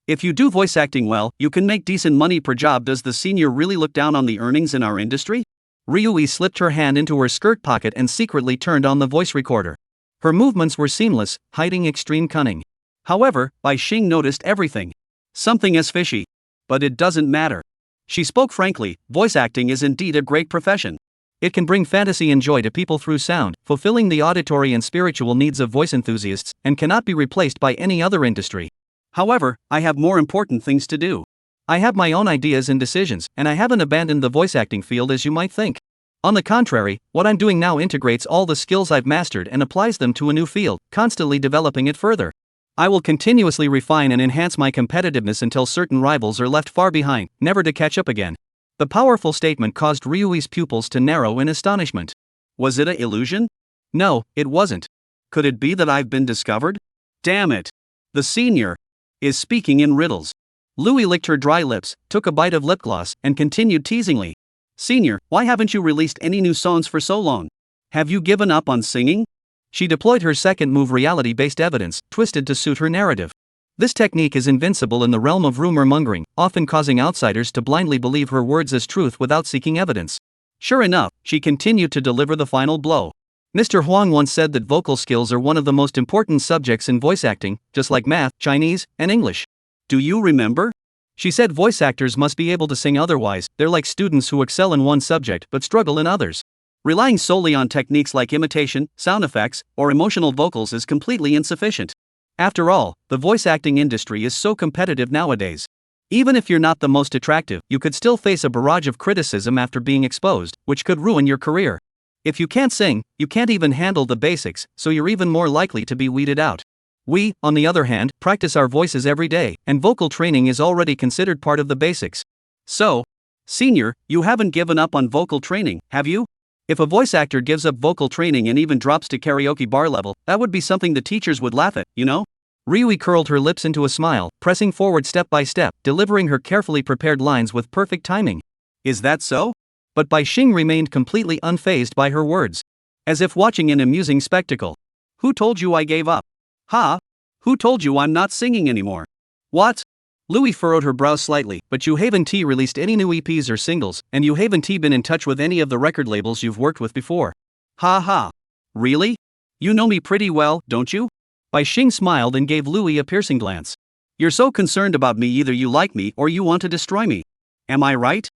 If you do voice acting well, you can make decent money per job. Does the senior really look down on the earnings in our industry? Ryui slipped her hand into her skirt pocket and secretly turned on the voice recorder. Her movements were seamless, hiding extreme cunning. However, Bai Xing noticed everything. Something is fishy. But it doesn't matter. She spoke frankly, voice acting is indeed a great profession. It can bring fantasy and joy to people through sound, fulfilling the auditory and spiritual needs of voice enthusiasts, and cannot be replaced by any other industry. However, I have more important things to do. I have my own ideas and decisions, and I haven't abandoned the voice acting field as you might think. On the contrary, what I'm doing now integrates all the skills I've mastered and applies them to a new field, constantly developing it further. I will continuously refine and enhance my competitiveness until certain rivals are left far behind, never to catch up again. The powerful statement caused Ryui's pupils to narrow in astonishment. Was it an illusion? No, it wasn't. Could it be that I've been discovered? Damn it. The senior is speaking in riddles. Louis licked her dry lips, took a bite of lip gloss, and continued teasingly. Senior, why haven't you released any new songs for so long? Have you given up on singing? She deployed her second move, reality-based evidence, twisted to suit her narrative. This technique is invincible in the realm of rumor mongering, often causing outsiders to blindly believe her words as truth without seeking evidence. Sure enough, she continued to deliver the final blow. Mr. Huang once said that vocal skills are one of the most important subjects in voice acting, just like math, Chinese, and English. Do you remember? She said voice actors must be able to sing, otherwise, they're like students who excel in one subject but struggle in others. Relying solely on techniques like imitation, sound effects, or emotional vocals is completely insufficient. After all, the voice acting industry is so competitive nowadays. Even if you're not the most attractive, you could still face a barrage of criticism after being exposed, which could ruin your career. If you can't sing, you can't even handle the basics, so you're even more likely to be weeded out. We, on the other hand, practice our voices every day, and vocal training is already considered part of the basics. So, senior, you haven't given up on vocal training, have you? If a voice actor gives up vocal training and even drops to karaoke bar level, that would be something the teachers would laugh at, you know? Ryui curled her lips into a smile, pressing forward step by step, delivering her carefully prepared lines with perfect timing. Is that so? But Bai Xing remained completely unfazed by her words, as if watching an amusing spectacle. Who told you I gave up? Ha? Who told you I'm not singing anymore? What? Louis furrowed her brow slightly. But you haven't released any new EPs or singles, and you haven't been in touch with any of the record labels you've worked with before. Ha ha. Really? You know me pretty well, don't you? Bai Xing smiled and gave Louis a piercing glance. You're so concerned about me, either you like me or you want to destroy me. Am I right?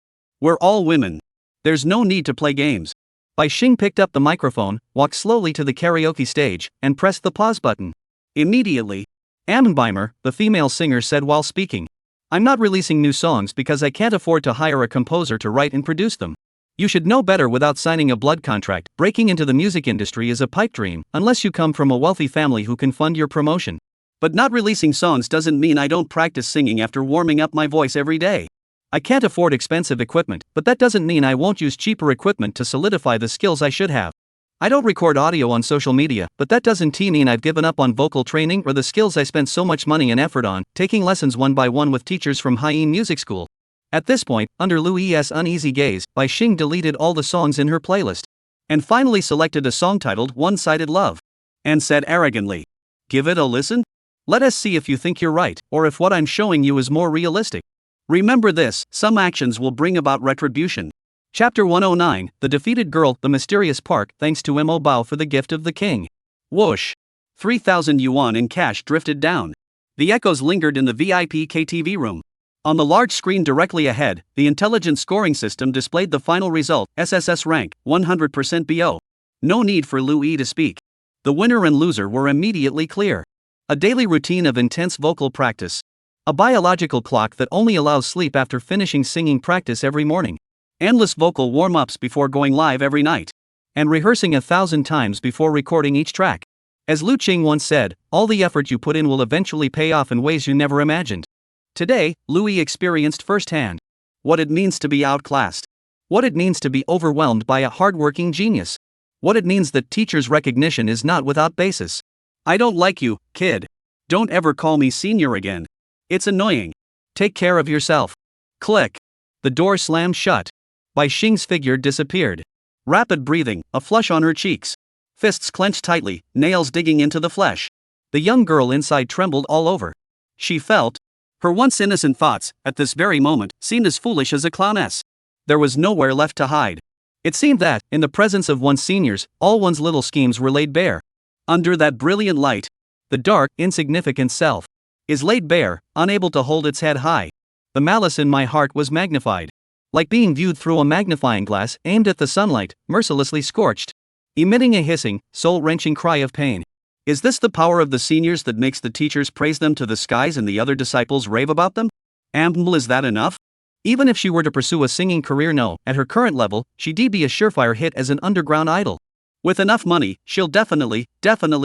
We're all women. There's no need to play games. Bai Xing picked up the microphone, walked slowly to the karaoke stage, and pressed the pause button. Immediately, Ammenbeimer, the female singer, said while speaking, I'm not releasing new songs because I can't afford to hire a composer to write and produce them. You should know better without signing a blood contract. Breaking into the music industry is a pipe dream, unless you come from a wealthy family who can fund your promotion. But not releasing songs doesn't mean I don't practice singing after warming up my voice every day. I can't afford expensive equipment, but that doesn't mean I won't use cheaper equipment to solidify the skills I should have. I don't record audio on social media, but that doesn't mean I've given up on vocal training or the skills I spent so much money and effort on, taking lessons one by one with teachers from High-End Music School. At this point, under Louis's uneasy gaze, Bai Xing deleted all the songs in her playlist, and finally selected a song titled One-Sided Love, and said arrogantly, "Give it a listen? Let us see if you think you're right, or if what I'm showing you is more realistic. Remember this, some actions will bring about retribution." Chapter 109, The Defeated Girl, The Mysterious Park, thanks to Mo Bao for the gift of the king. Whoosh! 3,000 yuan in cash drifted down. The echoes lingered in the VIP KTV room. On the large screen directly ahead, the intelligent scoring system displayed the final result, SSS rank, 100% BO. No need for Louis to speak. The winner and loser were immediately clear. A daily routine of intense vocal practice. A biological clock that only allows sleep after finishing singing practice every morning. Endless vocal warm-ups before going live every night. And rehearsing 1,000 times before recording each track. As Lu Qing once said, all the effort you put in will eventually pay off in ways you never imagined. Today, Louis experienced firsthand what it means to be outclassed. What it means to be overwhelmed by a hardworking genius. What it means that teachers' recognition is not without basis. I don't like you, kid. Don't ever call me senior again. It's annoying. Take care of yourself. Click. The door slammed shut. Bai Xing's figure disappeared. Rapid breathing, a flush on her cheeks. Fists clenched tightly, nails digging into the flesh. The young girl inside trembled all over. She felt her once innocent thoughts, at this very moment, seemed as foolish as a clowness. There was nowhere left to hide. It seemed that, in the presence of one's seniors, all one's little schemes were laid bare. Under that brilliant light, the dark, insignificant self is laid bare, unable to hold its head high. The malice in my heart was magnified. Like being viewed through a magnifying glass aimed at the sunlight, mercilessly scorched. Emitting a hissing, soul-wrenching cry of pain. Is this the power of the seniors that makes the teachers praise them to the skies and the other disciples rave about them? Is that enough? Even if she were to pursue a singing career, no, at her current level, she'd be a surefire hit as an underground idol. With enough money, she'll definitely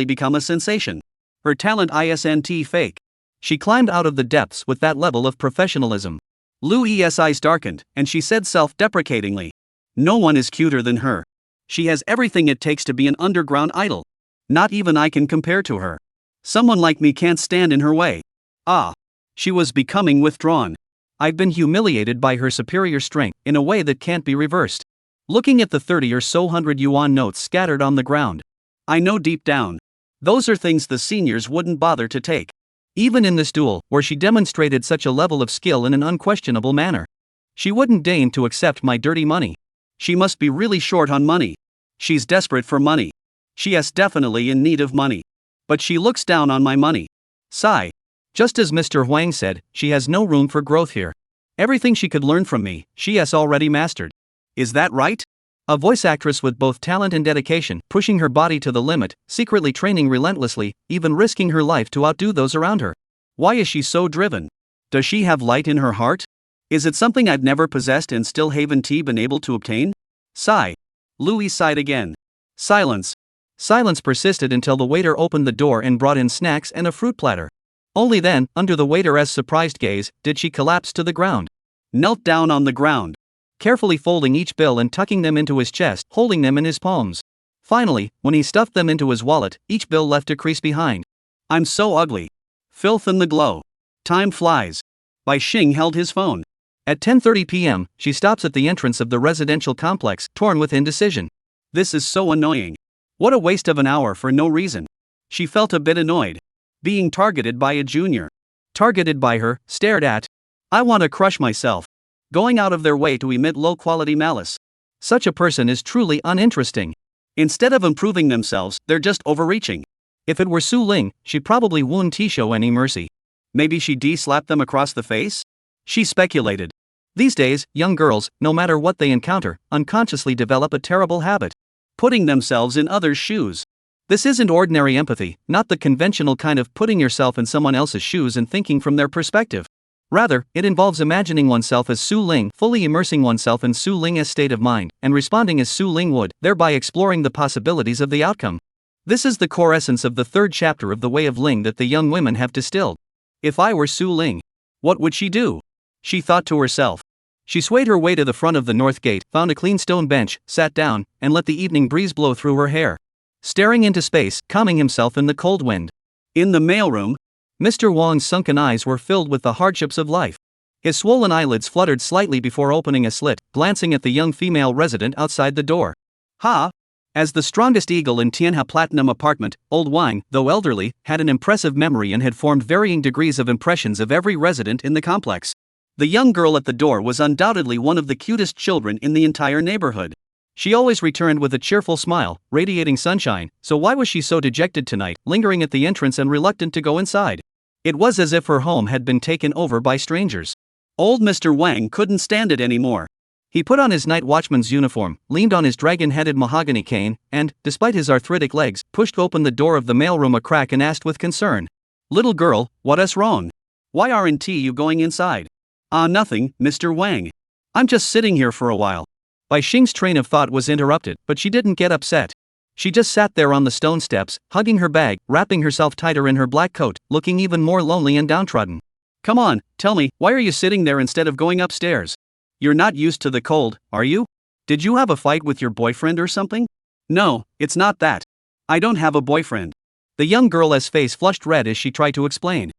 become a sensation. Her talent isn't fake. She climbed out of the depths with that level of professionalism. Louis's eyes darkened, and she said self-deprecatingly, "No one is cuter than her. She has everything it takes to be an underground idol. Not even I can compare to her. Someone like me can't stand in her way." Ah! She was becoming withdrawn. I've been humiliated by her superior strength in a way that can't be reversed. Looking at the 30 or so hundred yuan notes scattered on the ground. I know deep down, those are things the seniors wouldn't bother to take. Even in this duel, where she demonstrated such a level of skill in an unquestionable manner. She wouldn't deign to accept my dirty money. She must be really short on money. She's desperate for money. She is definitely in need of money. But she looks down on my money. Sigh. Just as Mr. Huang said, she has no room for growth here. Everything she could learn from me, she has already mastered. Is that right? A voice actress with both talent and dedication, pushing her body to the limit, secretly training relentlessly, even risking her life to outdo those around her. Why is she so driven? Does she have light in her heart? Is it something I've never possessed and still haven't been able to obtain? Sigh. Louis sighed again. Silence. Silence persisted until the waiter opened the door and brought in snacks and a fruit platter. Only then, under the waiter's surprised gaze, did she collapse to the ground. Knelt down on the ground, carefully folding each bill and tucking them into his chest, holding them in his palms. Finally, when he stuffed them into his wallet, each bill left a crease behind. I'm so ugly. Filth in the glow. Time flies. Bai Xing held his phone. At 10:30 p.m., she stops at the entrance of the residential complex, torn with indecision. This is so annoying. What a waste of an hour for no reason. She felt a bit annoyed. Being targeted by a junior. Targeted by her, stared at. I want to crush myself. Going out of their way to emit low-quality malice. Such a person is truly uninteresting. Instead of improving themselves, they're just overreaching. If it were Su Ling, she'd probably wouldn't show any mercy. Maybe she'd slap them across the face? She speculated. These days, young girls, no matter what they encounter, unconsciously develop a terrible habit. Putting themselves in others' shoes. This isn't ordinary empathy, not the conventional kind of putting yourself in someone else's shoes and thinking from their perspective. Rather, it involves imagining oneself as Su Ling, fully immersing oneself in Su Ling's state of mind, and responding as Su Ling would, thereby exploring the possibilities of the outcome. This is the core essence of the third chapter of The Way of Ling that the young women have distilled. If I were Su Ling, what would she do? She thought to herself. She swayed her way to the front of the north gate, found a clean stone bench, sat down, and let the evening breeze blow through her hair. Staring into space, calming himself in the cold wind. In the mailroom, Mr. Wang's sunken eyes were filled with the hardships of life. His swollen eyelids fluttered slightly before opening a slit, glancing at the young female resident outside the door. Ha! As the strongest eagle in Tianha Platinum apartment, old Wang, though elderly, had an impressive memory and had formed varying degrees of impressions of every resident in the complex. The young girl at the door was undoubtedly one of the cutest children in the entire neighborhood. She always returned with a cheerful smile, radiating sunshine, so why was she so dejected tonight, lingering at the entrance and reluctant to go inside? It was as if her home had been taken over by strangers. Old Mr. Wang couldn't stand it anymore. He put on his night watchman's uniform, leaned on his dragon-headed mahogany cane, and, despite his arthritic legs, pushed open the door of the mailroom a crack and asked with concern. Little girl, what's wrong? Why aren't you going inside? Nothing, Mr. Wang. I'm just sitting here for a while. Bai Xing's train of thought was interrupted, but she didn't get upset. She just sat there on the stone steps, hugging her bag, wrapping herself tighter in her black coat, looking even more lonely and downtrodden. Come on, tell me, why are you sitting there instead of going upstairs? You're not used to the cold, are you? Did you have a fight with your boyfriend or something? No, it's not that. I don't have a boyfriend. The young girl's face flushed red as she tried to explain.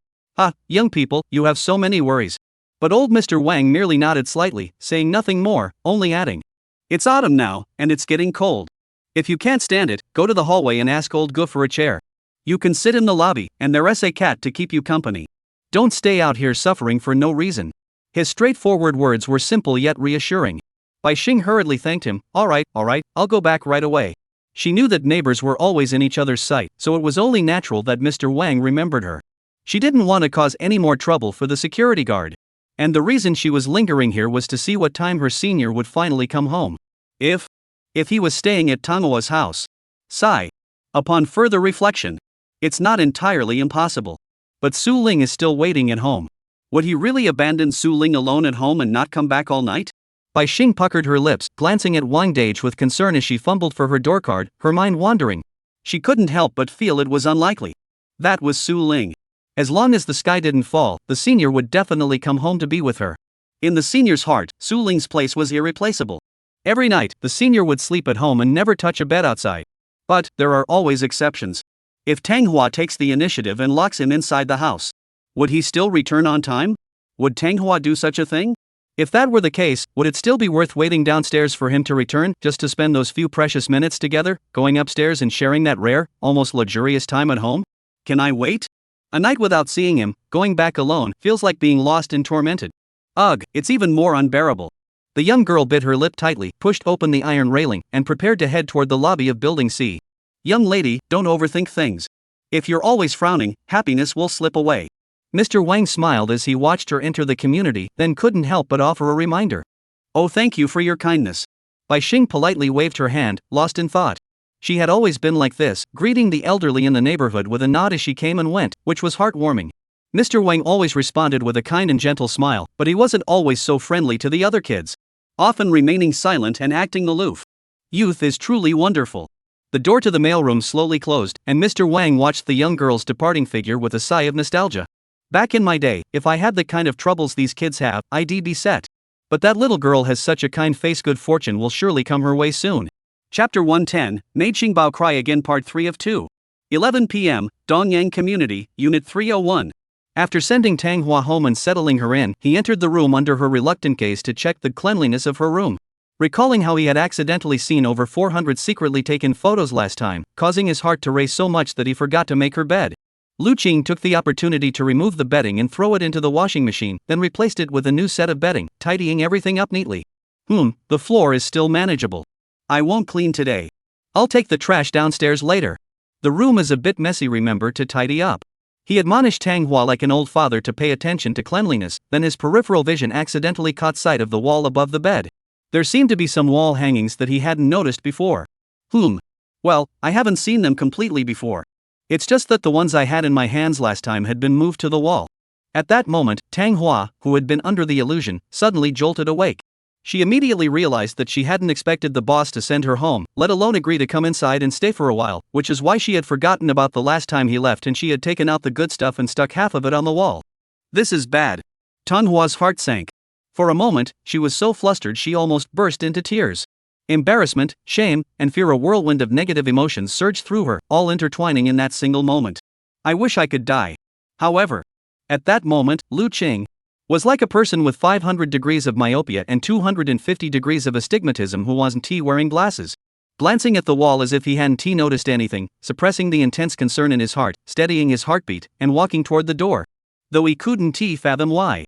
Young people, you have so many worries. But old Mr. Wang merely nodded slightly, saying nothing more, only adding. It's autumn now, and it's getting cold. If you can't stand it, go to the hallway and ask old Gu for a chair. You can sit in the lobby, and there's a cat to keep you company. Don't stay out here suffering for no reason. His straightforward words were simple yet reassuring. Bai Xing hurriedly thanked him. All right, I'll go back right away. She knew that neighbors were always in each other's sight, so it was only natural that Mr. Wang remembered her. She didn't want to cause any more trouble for the security guard. And the reason she was lingering here was to see what time her senior would finally come home. If he was staying at Tanghwa's house. Sigh. Upon further reflection, it's not entirely impossible. But Su Ling is still waiting at home. Would he really abandon Su Ling alone at home and not come back all night? Bai Xing puckered her lips, glancing at Wang Dage with concern as she fumbled for her door card, her mind wandering. She couldn't help but feel it was unlikely. That was Su Ling. As long as the sky didn't fall, the senior would definitely come home to be with her. In the senior's heart, Su Ling's place was irreplaceable. Every night, the senior would sleep at home and never touch a bed outside. But there are always exceptions. If Tanghua takes the initiative and locks him inside the house, would he still return on time? Would Tanghua do such a thing? If that were the case, would it still be worth waiting downstairs for him to return, just to spend those few precious minutes together, going upstairs and sharing that rare, almost luxurious time at home? Can I wait? A night without seeing him, going back alone, feels like being lost and tormented. Ugh, it's even more unbearable. The young girl bit her lip tightly, pushed open the iron railing, and prepared to head toward the lobby of Building C. Young lady, don't overthink things. If you're always frowning, happiness will slip away. Mr. Wang smiled as he watched her enter the community, then couldn't help but offer a reminder. Oh, thank you for your kindness. Bai Xing politely waved her hand, lost in thought. She had always been like this, greeting the elderly in the neighborhood with a nod as she came and went, which was heartwarming. Mr. Wang always responded with a kind and gentle smile, but he wasn't always so friendly to the other kids, often remaining silent and acting aloof. Youth is truly wonderful. The door to the mailroom slowly closed, and Mr. Wang watched the young girl's departing figure with a sigh of nostalgia. Back in my day, if I had the kind of troubles these kids have, I'd be set. But that little girl has such a kind face. Good fortune will surely come her way soon. Chapter 110, Made Xingbao Cry Again Part 3 of 2. 11 p.m., Dongyang Community, Unit 301. After sending Tang Hua home and settling her in, he entered the room under her reluctant gaze to check the cleanliness of her room. Recalling how he had accidentally seen over 400 secretly taken photos last time, causing his heart to race so much that he forgot to make her bed. Lu Qing took the opportunity to remove the bedding and throw it into the washing machine, then replaced it with a new set of bedding, tidying everything up neatly. The floor is still manageable. I won't clean today. I'll take the trash downstairs later. The room is a bit messy, remember to tidy up. He admonished Tang Hua like an old father to pay attention to cleanliness, then his peripheral vision accidentally caught sight of the wall above the bed. There seemed to be some wall hangings that he hadn't noticed before. Well, I haven't seen them completely before. It's just that the ones I had in my hands last time had been moved to the wall. At that moment, Tang Hua, who had been under the illusion, suddenly jolted awake. She immediately realized that she hadn't expected the boss to send her home, let alone agree to come inside and stay for a while, which is why she had forgotten about the last time he left and she had taken out the good stuff and stuck half of it on the wall. This is bad. Tan Hua's heart sank. For a moment, she was so flustered she almost burst into tears. Embarrassment, shame, and fear, a whirlwind of negative emotions surged through her, all intertwining in that single moment. I wish I could die. However, at that moment, Lu Qing was like a person with 500 degrees of myopia and 250 degrees of astigmatism who wasn't wearing glasses. Glancing at the wall as if he hadn't noticed anything, suppressing the intense concern in his heart, steadying his heartbeat, and walking toward the door. Though he couldn't fathom why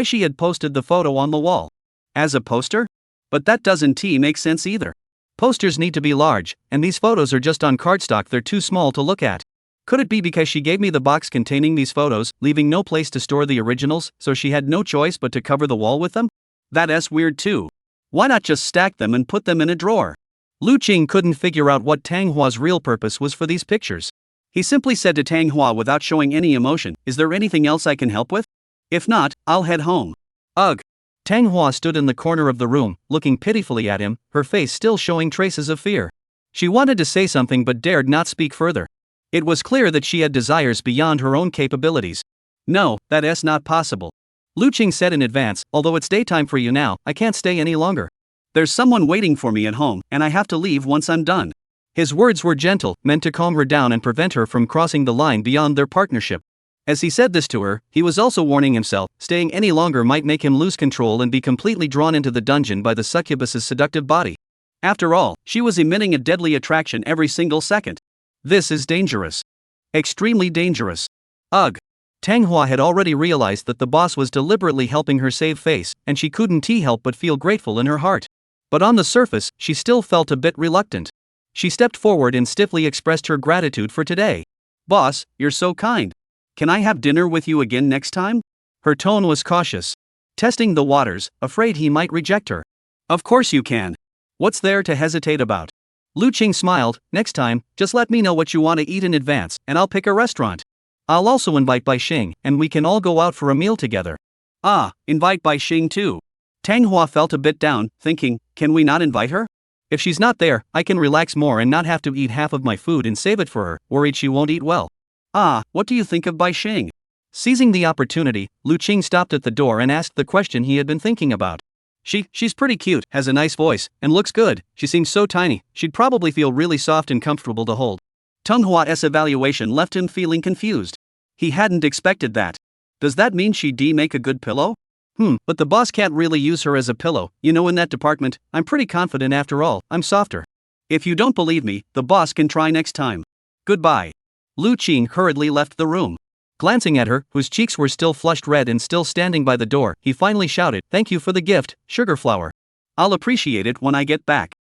she had posted the photo on the wall. As a poster? But that doesn't make sense either. Posters need to be large, and these photos are just on cardstock, they're too small to look at. Could it be because she gave me the box containing these photos, leaving no place to store the originals, so she had no choice but to cover the wall with them? That's weird too. Why not just stack them and put them in a drawer? Lu Qing couldn't figure out what Tang Hua's real purpose was for these pictures. He simply said to Tang Hua without showing any emotion, "Is there anything else I can help with? If not, I'll head home." Ugh. Tang Hua stood in the corner of the room, looking pitifully at him, her face still showing traces of fear. She wanted to say something but dared not speak further. It was clear that she had desires beyond her own capabilities. "No, that's not possible," Lu Qing said in advance, "although it's daytime for you now, I can't stay any longer. There's someone waiting for me at home, and I have to leave once I'm done." His words were gentle, meant to calm her down and prevent her from crossing the line beyond their partnership. As he said this to her, he was also warning himself, staying any longer might make him lose control and be completely drawn into the dungeon by the succubus's seductive body. After all, she was emitting a deadly attraction every single second. This is dangerous. Extremely dangerous. Ugh. Tang Hua had already realized that the boss was deliberately helping her save face, and she couldn't help but feel grateful in her heart. But on the surface, she still felt a bit reluctant. She stepped forward and stiffly expressed her gratitude for today. "Boss, you're so kind. Can I have dinner with you again next time?" Her tone was cautious. Testing the waters, afraid he might reject her. "Of course you can. What's there to hesitate about?" Lu Qing smiled. "Next time, just let me know what you want to eat in advance, and I'll pick a restaurant. I'll also invite Bai Xing, and we can all go out for a meal together." Invite Bai Xing too. Tang Hua felt a bit down, thinking, can we not invite her? If she's not there, I can relax more and not have to eat half of my food and save it for her, worried she won't eat well. What do you think of Bai Xing? Seizing the opportunity, Lu Qing stopped at the door and asked the question he had been thinking about. She's pretty cute, has a nice voice, and looks good. She seems so tiny, she'd probably feel really soft and comfortable to hold. Tang Hua's evaluation left him feeling confused. He hadn't expected that. Does that mean she'd make a good pillow? But the boss can't really use her as a pillow, in that department. I'm pretty confident after all, I'm softer. If you don't believe me, the boss can try next time. Goodbye. Lu Qing hurriedly left the room. Glancing at her, whose cheeks were still flushed red and still standing by the door, he finally shouted, "Thank you for the gift, Sugar Flower." I'll appreciate it when I get back.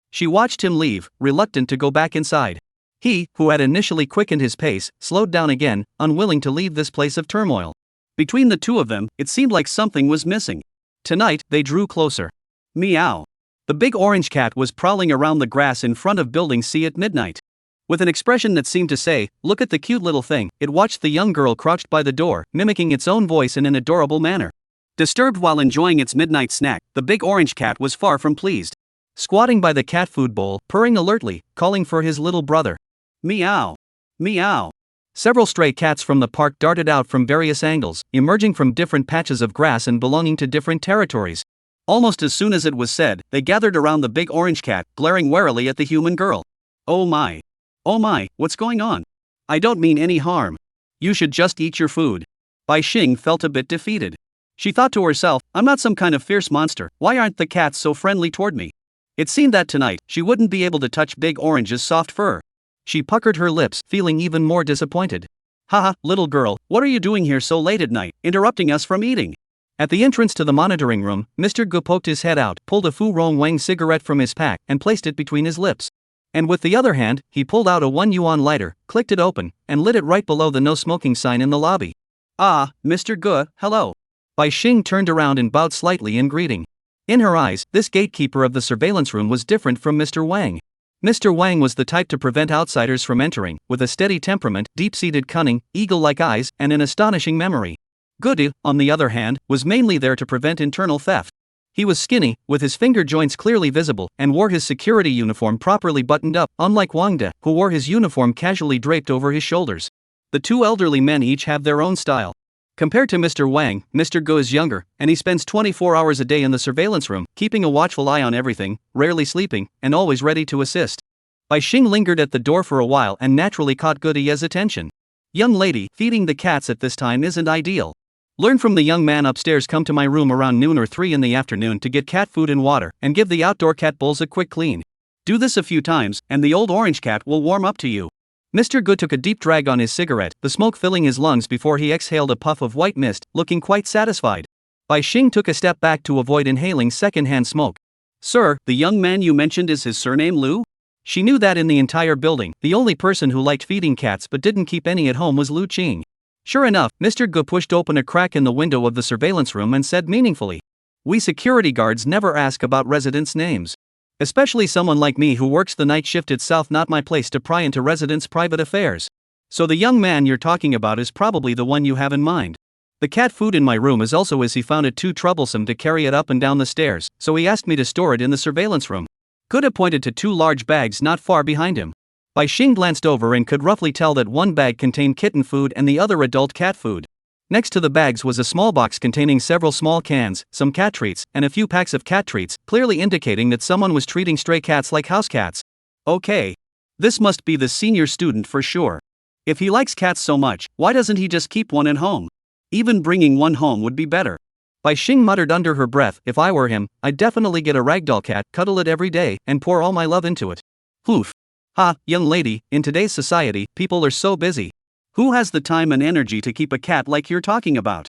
She watched him leave, reluctant to go back inside. He, who had initially quickened his pace, slowed down again, unwilling to leave this place of turmoil. Between the two of them, it seemed like something was missing. Tonight, they drew closer. Meow. The big orange cat was prowling around the grass in front of Building C at midnight. With an expression that seemed to say, "Look at the cute little thing," it watched the young girl crouched by the door, mimicking its own voice in an adorable manner. Disturbed while enjoying its midnight snack, the big orange cat was far from pleased. Squatting by the cat food bowl, purring alertly, calling for his little brother. Meow. Meow. Several stray cats from the park darted out from various angles, emerging from different patches of grass and belonging to different territories. Almost as soon as it was said, they gathered around the big orange cat, glaring warily at the human girl. Oh my. Oh my, what's going on? I don't mean any harm. You should just eat your food. Bai Xing felt a bit defeated. She thought to herself, I'm not some kind of fierce monster, why aren't the cats so friendly toward me? It seemed that tonight, she wouldn't be able to touch Big Orange's soft fur. She puckered her lips, feeling even more disappointed. Haha, little girl, what are you doing here so late at night, interrupting us from eating? At the entrance to the monitoring room, Mr. Gu poked his head out, pulled a Fu Rong Wang cigarette from his pack, and placed it between his lips. And with the other hand, he pulled out a 1 yuan lighter, clicked it open, and lit it right below the no smoking sign in the lobby. Ah, Mr. Gu, hello. Bai Xing turned around and bowed slightly in greeting. In her eyes, this gatekeeper of the surveillance room was different from Mr. Wang. Mr. Wang was the type to prevent outsiders from entering, with a steady temperament, deep-seated cunning, eagle-like eyes, and an astonishing memory. Gudu, on the other hand, was mainly there to prevent internal theft. He was skinny, with his finger joints clearly visible, and wore his security uniform properly buttoned up, unlike Wang De, who wore his uniform casually draped over his shoulders. The two elderly men each have their own style. Compared to Mr. Wang, Mr. Gu is younger, and he spends 24 hours a day in the surveillance room, keeping a watchful eye on everything, rarely sleeping, and always ready to assist. Bai Xing lingered at the door for a while and naturally caught Gudi's attention. Young lady, feeding the cats at this time isn't ideal. Learn from the young man upstairs. Come to my room around noon or 3 in the afternoon to get cat food and water, and give the outdoor cat bowls a quick clean. Do this a few times, and the old orange cat will warm up to you. Mr. Gu took a deep drag on his cigarette, the smoke filling his lungs before he exhaled a puff of white mist, looking quite satisfied. Bai Xing took a step back to avoid inhaling second-hand smoke. Sir, the young man you mentioned, is his surname Lu? She knew that in the entire building, the only person who liked feeding cats but didn't keep any at home was Lu Qing. Sure enough, Mr. Gu pushed open a crack in the window of the surveillance room and said meaningfully, "We security guards never ask about residents' names. Especially someone like me who works the night shift. Itself not my place to pry into residents' private affairs. So the young man you're talking about is probably the one you have in mind. The cat food in my room is also as he found it too troublesome to carry it up and down the stairs, so he asked me to store it in the surveillance room." Guda pointed to 2 large bags not far behind him. Bai Xing glanced over and could roughly tell that one bag contained kitten food and the other adult cat food. Next to the bags was a small box containing several small cans, some cat treats, and a few packs of cat treats, clearly indicating that someone was treating stray cats like house cats. Okay. This must be the senior student for sure. If he likes cats so much, why doesn't he just keep one at home? Even bringing one home would be better. Bai Xing muttered under her breath, if I were him, I'd definitely get a ragdoll cat, cuddle it every day, and pour all my love into it. Oof. Ha, young lady, in today's society, people are so busy. Who has the time and energy to keep a cat like you're talking about?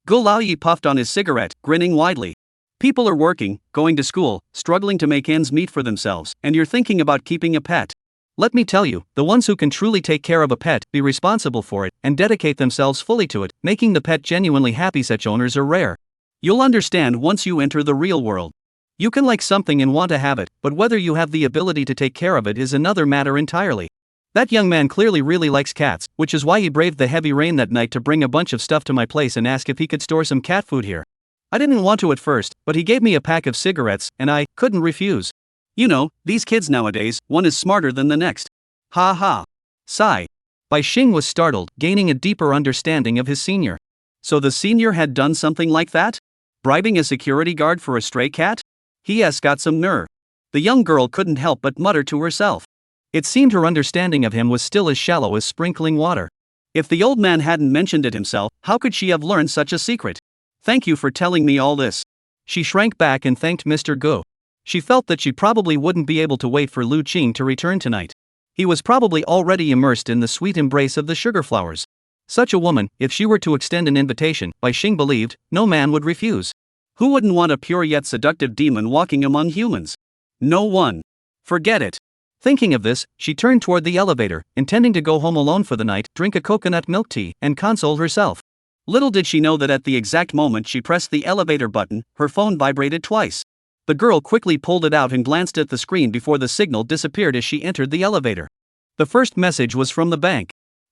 Gu Laoyi puffed on his cigarette, grinning widely. People are working, going to school, struggling to make ends meet for themselves, and you're thinking about keeping a pet. Let me tell you, the ones who can truly take care of a pet, be responsible for it, and dedicate themselves fully to it, making the pet genuinely happy, such owners are rare. You'll understand once you enter the real world. You can like something and want to have it, but whether you have the ability to take care of it is another matter entirely. That young man clearly really likes cats, which is why he braved the heavy rain that night to bring a bunch of stuff to my place and ask if he could store some cat food here. I didn't want to at first, but he gave me a pack of cigarettes, and I couldn't refuse. You know, these kids nowadays, one is smarter than the next. Ha ha. Sigh. Bai Xing was startled, gaining a deeper understanding of his senior. So the senior had done something like that? Bribing a security guard for a stray cat? He has got some nerve. The young girl couldn't help but mutter to herself. It seemed her understanding of him was still as shallow as sprinkling water. If the old man hadn't mentioned it himself, how could she have learned such a secret? Thank you for telling me all this. She shrank back and thanked Mr. Gu. She felt that she probably wouldn't be able to wait for Lu Qing to return tonight. He was probably already immersed in the sweet embrace of the sugar flowers. Such a woman, if she were to extend an invitation, Bai Xing believed, no man would refuse. Who wouldn't want a pure yet seductive demon walking among humans? No one. Forget it. Thinking of this, she turned toward the elevator, intending to go home alone for the night, drink a coconut milk tea, and console herself. Little did she know that at the exact moment she pressed the elevator button, her phone vibrated twice. The girl quickly pulled it out and glanced at the screen before the signal disappeared as she entered the elevator. The first message was from the bank.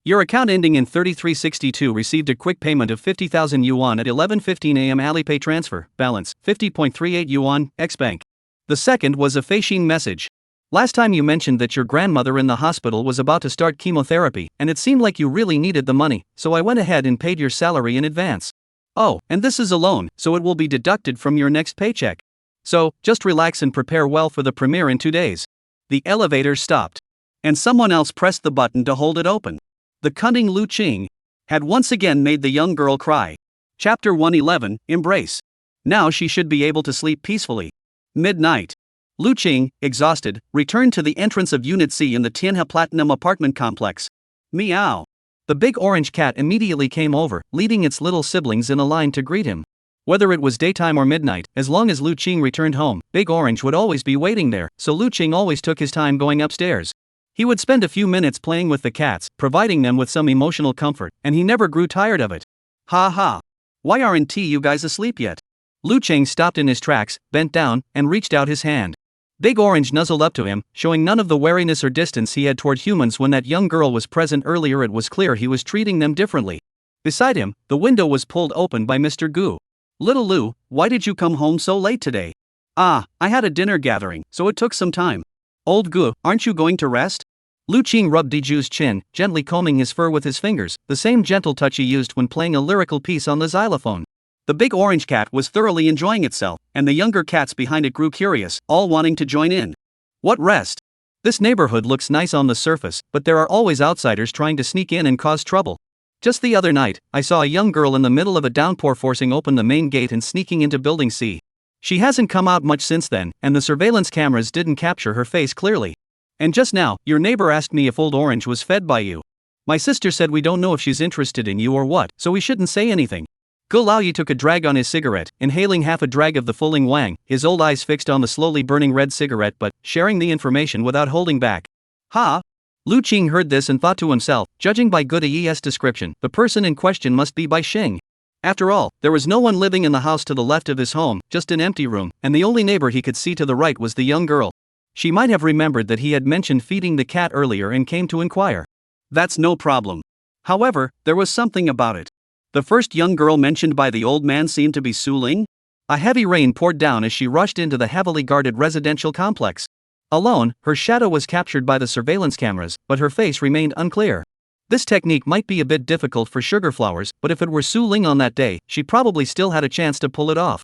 Your account ending in 3362 received a quick payment of 50,000 yuan at 11:15 a.m. Alipay transfer, balance, 50.38 yuan, Xbank. The second was a Feishin message. Last time you mentioned that your grandmother in the hospital was about to start chemotherapy, and it seemed like you really needed the money, so I went ahead and paid your salary in advance. Oh, and this is a loan, so it will be deducted from your next paycheck. So, just relax and prepare well for the premiere in 2 days. The elevator stopped. And someone else pressed the button to hold it open. The cunning Lu Qing had once again made the young girl cry. Chapter 111, Embrace. Now she should be able to sleep peacefully. Midnight. Lu Qing, exhausted, returned to the entrance of Unit C in the Tianhe Platinum apartment complex. Meow. The big orange cat immediately came over, leading its little siblings in a line to greet him. Whether it was daytime or midnight, as long as Lu Qing returned home, Big Orange would always be waiting there, so Lu Qing always took his time going upstairs. He would spend a few minutes playing with the cats, providing them with some emotional comfort, and he never grew tired of it. Ha ha. Why aren't you guys asleep yet? Lu Qing stopped in his tracks, bent down, and reached out his hand. Big Orange nuzzled up to him, showing none of the wariness or distance he had toward humans when that young girl was present earlier. It was clear he was treating them differently. Beside him, the window was pulled open by Mr. Gu. Little Lu, why did you come home so late today? I had a dinner gathering, so it took some time. Old Gu, aren't you going to rest? Lu Qing rubbed Diju's chin, gently combing his fur with his fingers, the same gentle touch he used when playing a lyrical piece on the xylophone. The big orange cat was thoroughly enjoying itself, and the younger cats behind it grew curious, all wanting to join in. What rest? This neighborhood looks nice on the surface, but there are always outsiders trying to sneak in and cause trouble. Just the other night, I saw a young girl in the middle of a downpour forcing open the main gate and sneaking into Building C. She hasn't come out much since then, and the surveillance cameras didn't capture her face clearly. And just now, your neighbor asked me if Old Orange was fed by you. My sister said we don't know if she's interested in you or what, so we shouldn't say anything. Gu Laoyi took a drag on his cigarette, inhaling half a drag of the Fuling Wang, his old eyes fixed on the slowly burning red cigarette but sharing the information without holding back. Ha! Lu Qing heard this and thought to himself, judging by Gu Dai's description, the person in question must be Bai Xing. After all, there was no one living in the house to the left of his home, just an empty room, and the only neighbor he could see to the right was the young girl. She might have remembered that he had mentioned feeding the cat earlier and came to inquire. That's no problem. However, there was something about it. The first young girl mentioned by the old man seemed to be Su Ling. A heavy rain poured down as she rushed into the heavily guarded residential complex. Alone, her shadow was captured by the surveillance cameras, but her face remained unclear. This technique might be a bit difficult for Sugarflowers, but if it were Su Ling on that day, she probably still had a chance to pull it off.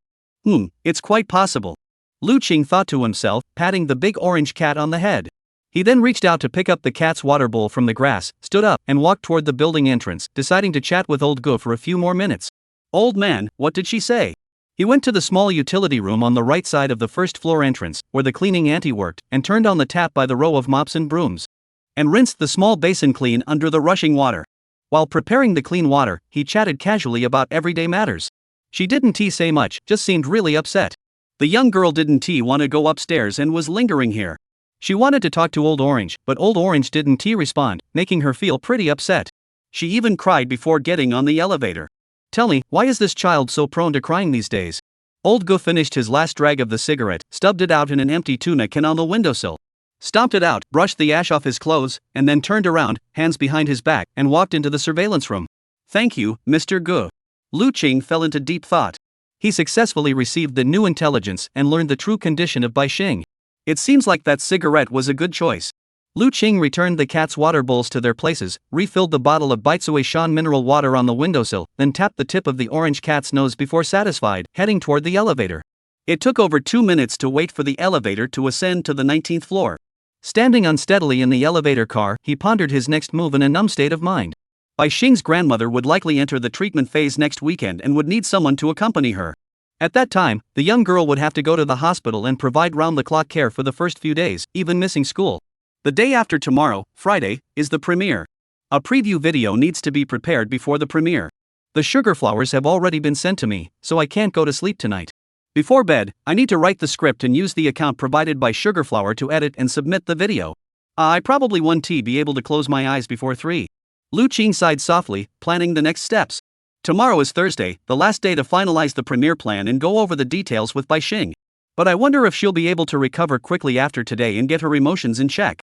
It's quite possible. Lu Qing thought to himself, patting the big orange cat on the head. He then reached out to pick up the cat's water bowl from the grass, stood up, and walked toward the building entrance, deciding to chat with Old Gu for a few more minutes. Old man, what did she say? He went to the small utility room on the right side of the first floor entrance, where the cleaning auntie worked, and turned on the tap by the row of mops and brooms. And rinsed the small basin clean under the rushing water. While preparing the clean water, he chatted casually about everyday matters. She didn't say much, just seemed really upset. The young girl didn't want to go upstairs and was lingering here. She wanted to talk to Old Orange, but Old Orange didn't respond, making her feel pretty upset. She even cried before getting on the elevator. Tell me, why is this child so prone to crying these days? Old Gu finished his last drag of the cigarette, stubbed it out in an empty tuna can on the windowsill. Stomped it out, brushed the ash off his clothes, and then turned around, hands behind his back, and walked into the surveillance room. Thank you, Mr. Gu. Lu Qing fell into deep thought. He successfully received the new intelligence and learned the true condition of Bai Xing. It seems like that cigarette was a good choice. Lu Qing returned the cat's water bowls to their places, refilled the bottle of Baitsui Shan mineral water on the windowsill, then tapped the tip of the orange cat's nose before satisfied, heading toward the elevator. It took over 2 minutes to wait for the elevator to ascend to the 19th floor. Standing unsteadily in the elevator car, he pondered his next move in a numb state of mind. Bai Xing's grandmother would likely enter the treatment phase next weekend and would need someone to accompany her. At that time, the young girl would have to go to the hospital and provide round-the-clock care for the first few days, even missing school. The day after tomorrow, Friday, is the premiere. A preview video needs to be prepared before the premiere. The sugar flowers have already been sent to me, so I can't go to sleep tonight. Before bed, I need to write the script and use the account provided by Sugarflower to edit and submit the video. I probably won't be able to close my eyes before 3. Lu Qing sighed softly, planning the next steps. Tomorrow is Thursday, the last day to finalize the premiere plan and go over the details with Bai Xing. But I wonder if she'll be able to recover quickly after today and get her emotions in check.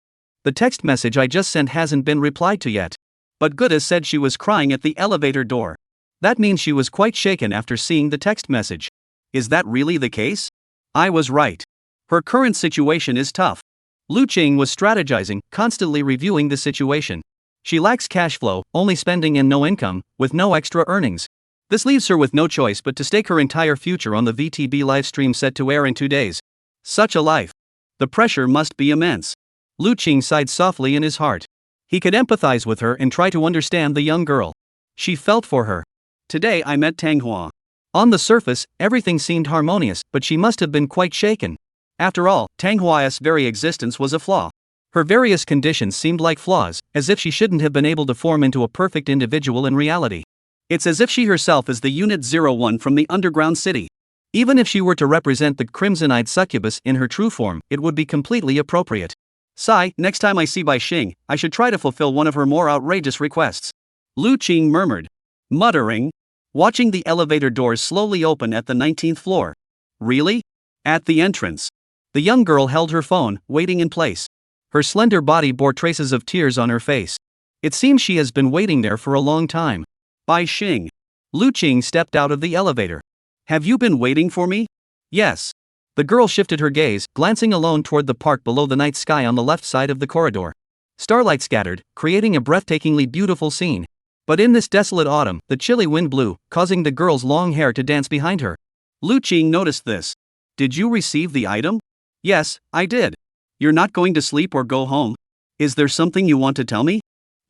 The text message I just sent hasn't been replied to yet. But Guda said she was crying at the elevator door. That means she was quite shaken after seeing the text message. Is that really the case? I was right. Her current situation is tough. Lu Qing was strategizing, constantly reviewing the situation. She lacks cash flow, only spending and no income, with no extra earnings. This leaves her with no choice but to stake her entire future on the VTB livestream set to air in 2 days. Such a life. The pressure must be immense. Lu Qing sighed softly in his heart. He could empathize with her and try to understand the young girl. She felt for her. Today I met Tanghua. On the surface, everything seemed harmonious, but she must have been quite shaken. After all, Tanghua's very existence was a flaw. Her various conditions seemed like flaws, as if she shouldn't have been able to form into a perfect individual in reality. It's as if she herself is the Unit 01 from the underground city. Even if she were to represent the crimson-eyed succubus in her true form, it would be completely appropriate. Sigh, next time I see Bai Xing, I should try to fulfill one of her more outrageous requests. Lu Qing murmured. Muttering. Watching the elevator doors slowly open at the 19th floor. Really? At the entrance. The young girl held her phone, waiting in place. Her slender body bore traces of tears on her face. It seems she has been waiting there for a long time. Bai Xing. Lu Qing stepped out of the elevator. Have you been waiting for me? Yes. The girl shifted her gaze, glancing alone toward the park below the night sky on the left side of the corridor. Starlight scattered, creating a breathtakingly beautiful scene. But in this desolate autumn, the chilly wind blew, causing the girl's long hair to dance behind her. Lu Qing noticed this. Did you receive the item? Yes, I did. You're not going to sleep or go home? Is there something you want to tell me?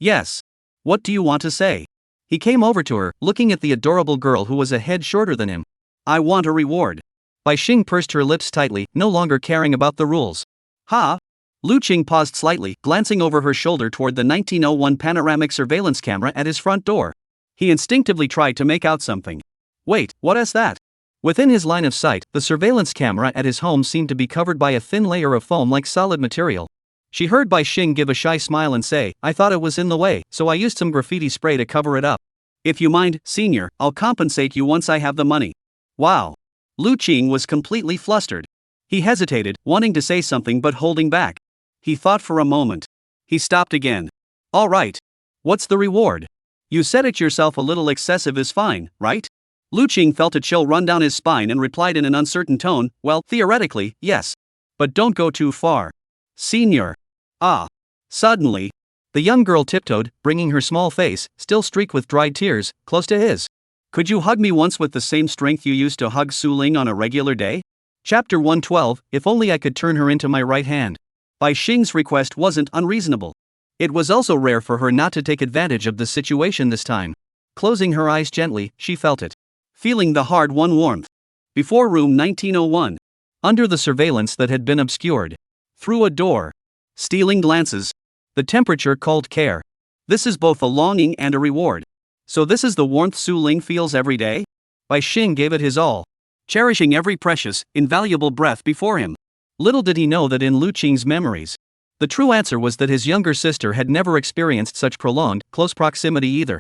Yes. What do you want to say? He came over to her, looking at the adorable girl who was a head shorter than him. I want a reward. Bai Xing pursed her lips tightly, no longer caring about the rules. Ha! Lu Qing paused slightly, glancing over her shoulder toward the 1901 panoramic surveillance camera at his front door. He instinctively tried to make out something. Wait, what is that? Within his line of sight, the surveillance camera at his home seemed to be covered by a thin layer of foam like solid material. She heard Bai Xing give a shy smile and say, I thought it was in the way, so I used some graffiti spray to cover it up. If you mind, senior, I'll compensate you once I have the money. Wow. Lu Qing was completely flustered. He hesitated, wanting to say something but holding back. He thought for a moment. He stopped again. All right. What's the reward? You said it yourself, a little excessive is fine, right? Lu Qing felt a chill run down his spine and replied in an uncertain tone, well, theoretically, yes. But don't go too far. Senior. Ah. Suddenly, the young girl tiptoed, bringing her small face, still streaked with dried tears, close to his. Could you hug me once with the same strength you used to hug Su Ling on a regular day? Chapter 112, If only I could turn her into my right hand. Bai Xing's request wasn't unreasonable. It was also rare for her not to take advantage of the situation this time. Closing her eyes gently, she felt it. Feeling the hard-won warmth. Before room 1901. Under the surveillance that had been obscured. Through a door. Stealing glances. The temperature called care. This is both a longing and a reward. So this is the warmth Su Ling feels every day? Bai Xing gave it his all. Cherishing every precious, invaluable breath before him. Little did he know that in Lu Qing's memories, the true answer was that his younger sister had never experienced such prolonged, close proximity either.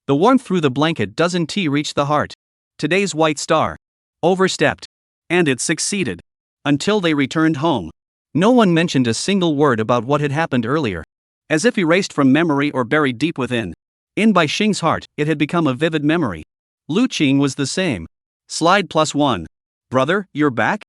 The warmth through the blanket doesn't reach the heart. Today's white star. Overstepped. And it succeeded. Until they returned home. No one mentioned a single word about what had happened earlier. As if erased from memory or buried deep within. In Bai Xing's heart, it had become a vivid memory. Lu Qing was the same. Slide +1. Brother, you're back?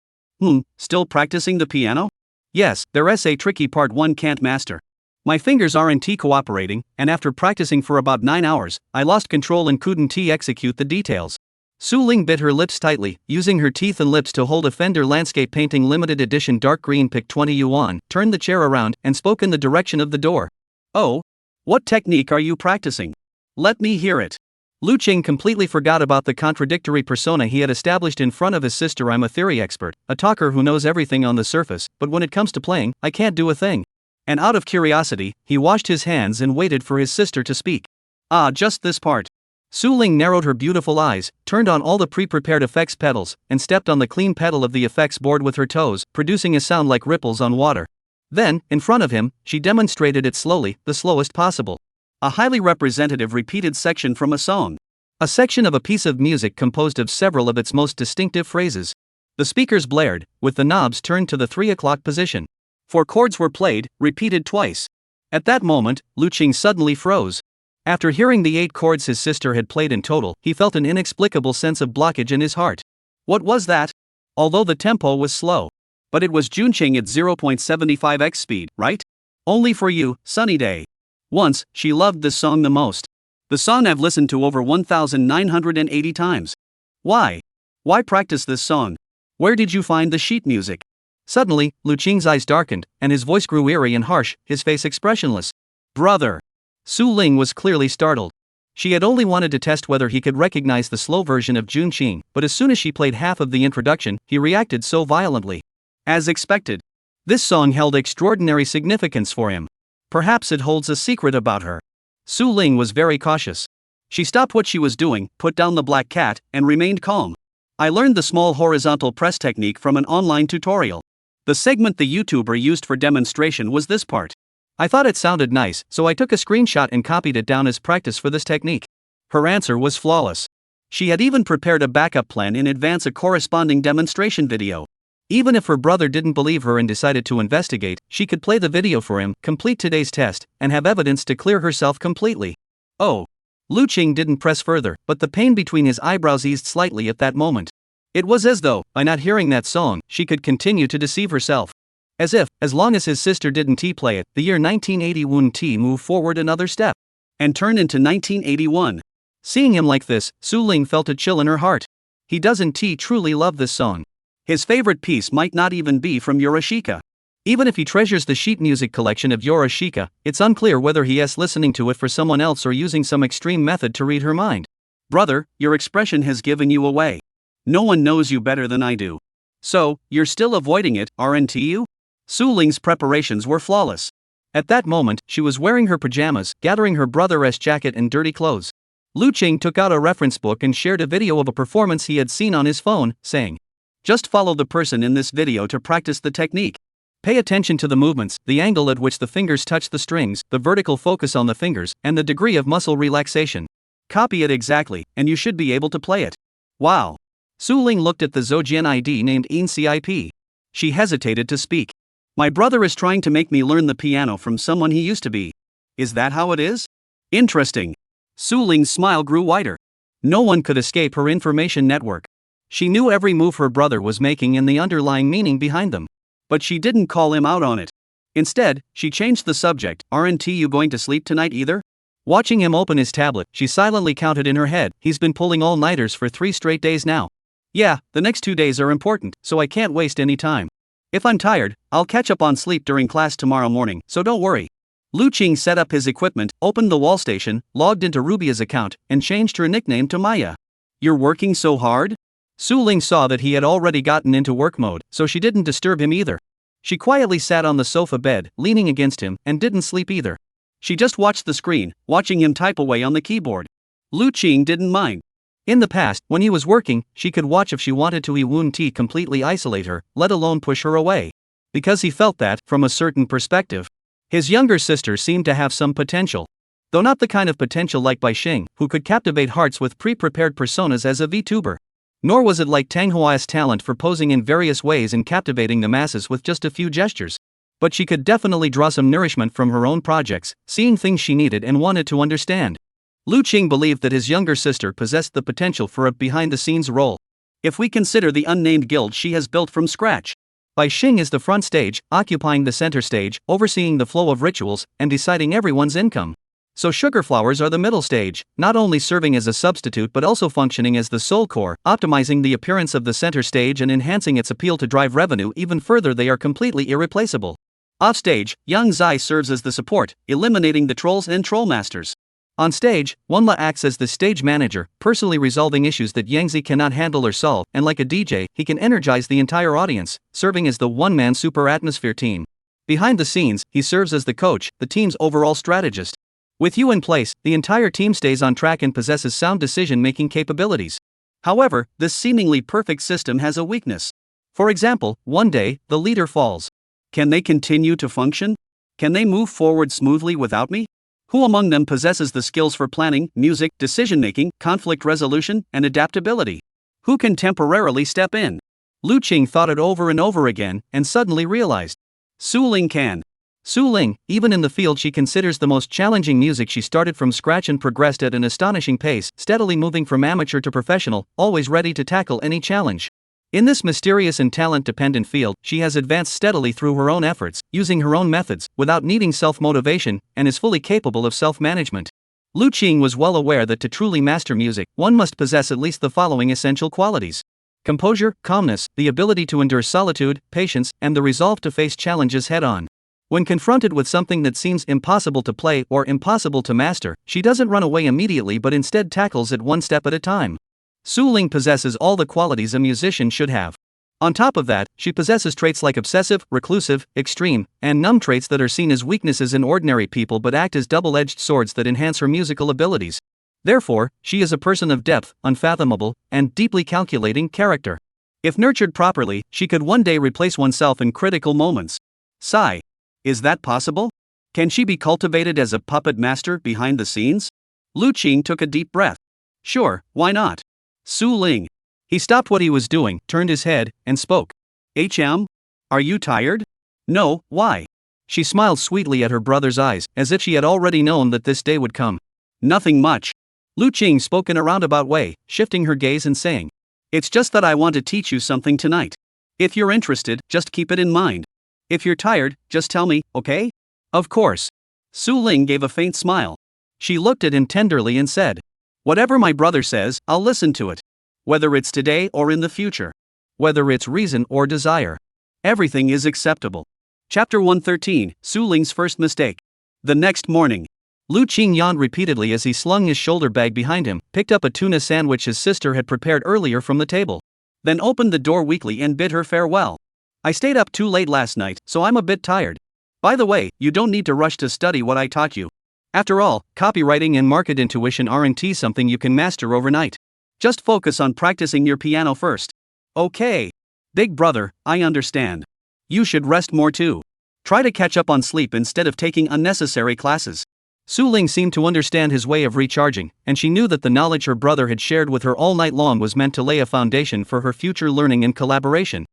Still practicing the piano? Yes, there's a tricky part one can't master. My fingers aren't cooperating, and after practicing for about 9 hours, I lost control and couldn't execute the details. Su Ling bit her lips tightly, using her teeth and lips to hold a Fender Landscape Painting Limited Edition dark green pick 20 yuan, turned the chair around, and spoke in the direction of the door. Oh? What technique are you practicing? Let me hear it. Lu Qing completely forgot about the contradictory persona he had established in front of his sister. I'm a theory expert, a talker who knows everything on the surface, but when it comes to playing, I can't do a thing. And out of curiosity, he washed his hands and waited for his sister to speak. Ah, just this part. Su Ling narrowed her beautiful eyes, turned on all the pre-prepared effects pedals, and stepped on the clean pedal of the effects board with her toes, producing a sound like ripples on water. Then, in front of him, she demonstrated it slowly, the slowest possible. A highly representative repeated section from a song. A section of a piece of music composed of several of its most distinctive phrases. The speakers blared, with the knobs turned to the 3 o'clock position. 4 chords were played, repeated twice. At that moment, Lu Qing suddenly froze. After hearing the 8 chords his sister had played in total, he felt an inexplicable sense of blockage in his heart. What was that? Although the tempo was slow. But it was Junqing at 0.75x speed, right? Only for you, Sunny Day. Once, she loved this song the most. The song I've listened to over 1,980 times. Why? Why practice this song? Where did you find the sheet music? Suddenly, Lu Qing's eyes darkened, and his voice grew eerie and harsh, his face expressionless. Brother! Su Ling was clearly startled. She had only wanted to test whether he could recognize the slow version of Junqing, but as soon as she played half of the introduction, he reacted so violently. As expected. This song held extraordinary significance for him. Perhaps it holds a secret about her. Su Ling was very cautious. She stopped what she was doing, put down the black cat, and remained calm. I learned the small horizontal press technique from an online tutorial. The segment the YouTuber used for demonstration was this part. I thought it sounded nice, so I took a screenshot and copied it down as practice for this technique. Her answer was flawless. She had even prepared a backup plan in advance, a corresponding demonstration video. Even if her brother didn't believe her and decided to investigate, she could play the video for him, complete today's test, and have evidence to clear herself completely. Oh. Lu Qing didn't press further, but the pain between his eyebrows eased slightly at that moment. It was as though, by not hearing that song, she could continue to deceive herself. As if, as long as his sister didn't play it, the year 1980 wouldn't move forward another step. And turn into 1981. Seeing him like this, Su Ling felt a chill in her heart. He doesn't truly love this song. His favorite piece might not even be from Yorushika. Even if he treasures the sheet music collection of Yorushika, it's unclear whether he is listening to it for someone else or using some extreme method to read her mind. Brother, your expression has given you away. No one knows you better than I do. So, you're still avoiding it, aren't you? Su Ling's preparations were flawless. At that moment, she was wearing her pajamas, gathering her brother's jacket and dirty clothes. Lu Qing took out a reference book and shared a video of a performance he had seen on his phone, saying, "Just follow the person in this video to practice the technique. Pay attention to the movements, the angle at which the fingers touch the strings, the vertical focus on the fingers, and the degree of muscle relaxation. Copy it exactly, and you should be able to play it." Wow. Su Ling looked at the Zoujian ID named INCIP. She hesitated to speak. My brother is trying to make me learn the piano from someone he used to be. Is that how it is? Interesting. Su Ling's smile grew wider. No one could escape her information network. She knew every move her brother was making and the underlying meaning behind them. But she didn't call him out on it. Instead, she changed the subject. Aren't you going to sleep tonight either? Watching him open his tablet, she silently counted in her head. He's been pulling all-nighters for 3 straight days now. Yeah, the next 2 days are important, so I can't waste any time. If I'm tired, I'll catch up on sleep during class tomorrow morning, so don't worry. Lu Qing set up his equipment, opened the wall station, logged into Rubia's account, and changed her nickname to Maya. You're working so hard? Su Ling saw that he had already gotten into work mode, so she didn't disturb him either. She quietly sat on the sofa bed, leaning against him, and didn't sleep either. She just watched the screen, watching him type away on the keyboard. Lu Qing didn't mind. In the past, when he was working, she could watch if she wanted to. He wouldn't completely isolate her, let alone push her away. Because he felt that, from a certain perspective, his younger sister seemed to have some potential. Though not the kind of potential like Bai Xing, who could captivate hearts with pre-prepared personas as a VTuber. Nor was it like Tang Hua's talent for posing in various ways and captivating the masses with just a few gestures. But she could definitely draw some nourishment from her own projects, seeing things she needed and wanted to understand. Lu Qing believed that his younger sister possessed the potential for a behind-the-scenes role. If we consider the unnamed guild she has built from scratch. Bai Xing is the front stage, occupying the center stage, overseeing the flow of rituals, and deciding everyone's income. So sugar flowers are the middle stage, not only serving as a substitute but also functioning as the sole core, optimizing the appearance of the center stage and enhancing its appeal to drive revenue even further. They are completely irreplaceable. Offstage, Yang Zai serves as the support, eliminating the trolls and trollmasters. On stage, Wenla acts as the stage manager, personally resolving issues that Yangzi cannot handle or solve, and like a DJ, he can energize the entire audience, serving as the one-man super atmosphere team. Behind the scenes, he serves as the coach, the team's overall strategist. With you in place, the entire team stays on track and possesses sound decision-making capabilities. However, this seemingly perfect system has a weakness. For example, one day, the leader falls. Can they continue to function? Can they move forward smoothly without me? Who among them possesses the skills for planning, music, decision-making, conflict resolution, and adaptability? Who can temporarily step in? Lu Qing thought it over and over again, and suddenly realized. Su Ling can. Su Ling, even in the field she considers the most challenging music, she started from scratch and progressed at an astonishing pace, steadily moving from amateur to professional, always ready to tackle any challenge. In this mysterious and talent-dependent field, she has advanced steadily through her own efforts, using her own methods, without needing self-motivation, and is fully capable of self-management. Lu Qing was well aware that to truly master music, one must possess at least the following essential qualities: composure, calmness, the ability to endure solitude, patience, and the resolve to face challenges head-on. When confronted with something that seems impossible to play or impossible to master, she doesn't run away immediately but instead tackles it one step at a time. Su Ling possesses all the qualities a musician should have. On top of that, she possesses traits like obsessive, reclusive, extreme, and numb, traits that are seen as weaknesses in ordinary people but act as double-edged swords that enhance her musical abilities. Therefore, she is a person of depth, unfathomable, and deeply calculating character. If nurtured properly, she could one day replace oneself in critical moments. Sigh. Is that possible? Can she be cultivated as a puppet master behind the scenes? Lu Qing took a deep breath. Sure, why not? Su Ling. He stopped what he was doing, turned his head, and spoke. Are you tired? No, why? She smiled sweetly at her brother's eyes, as if she had already known that this day would come. Nothing much. Lu Qing spoke in a roundabout way, shifting her gaze and saying. It's just that I want to teach you something tonight. If you're interested, just keep it in mind. If you're tired, just tell me, okay? Of course. Su Ling gave a faint smile. She looked at him tenderly and said, whatever my brother says, I'll listen to it. Whether it's today or in the future. Whether it's reason or desire. Everything is acceptable. Chapter 113, Su Ling's First Mistake. The next morning. Lu Qing yawned repeatedly as he slung his shoulder bag behind him, picked up a tuna sandwich his sister had prepared earlier from the table. Then opened the door weakly and bid her farewell. I stayed up too late last night, so I'm a bit tired. By the way, you don't need to rush to study what I taught you. After all, copywriting and market intuition aren't something you can master overnight. Just focus on practicing your piano first. Okay. Big brother, I understand. You should rest more too. Try to catch up on sleep instead of taking unnecessary classes. Su Ling seemed to understand his way of recharging, and she knew that the knowledge her brother had shared with her all night long was meant to lay a foundation for her future learning and collaboration.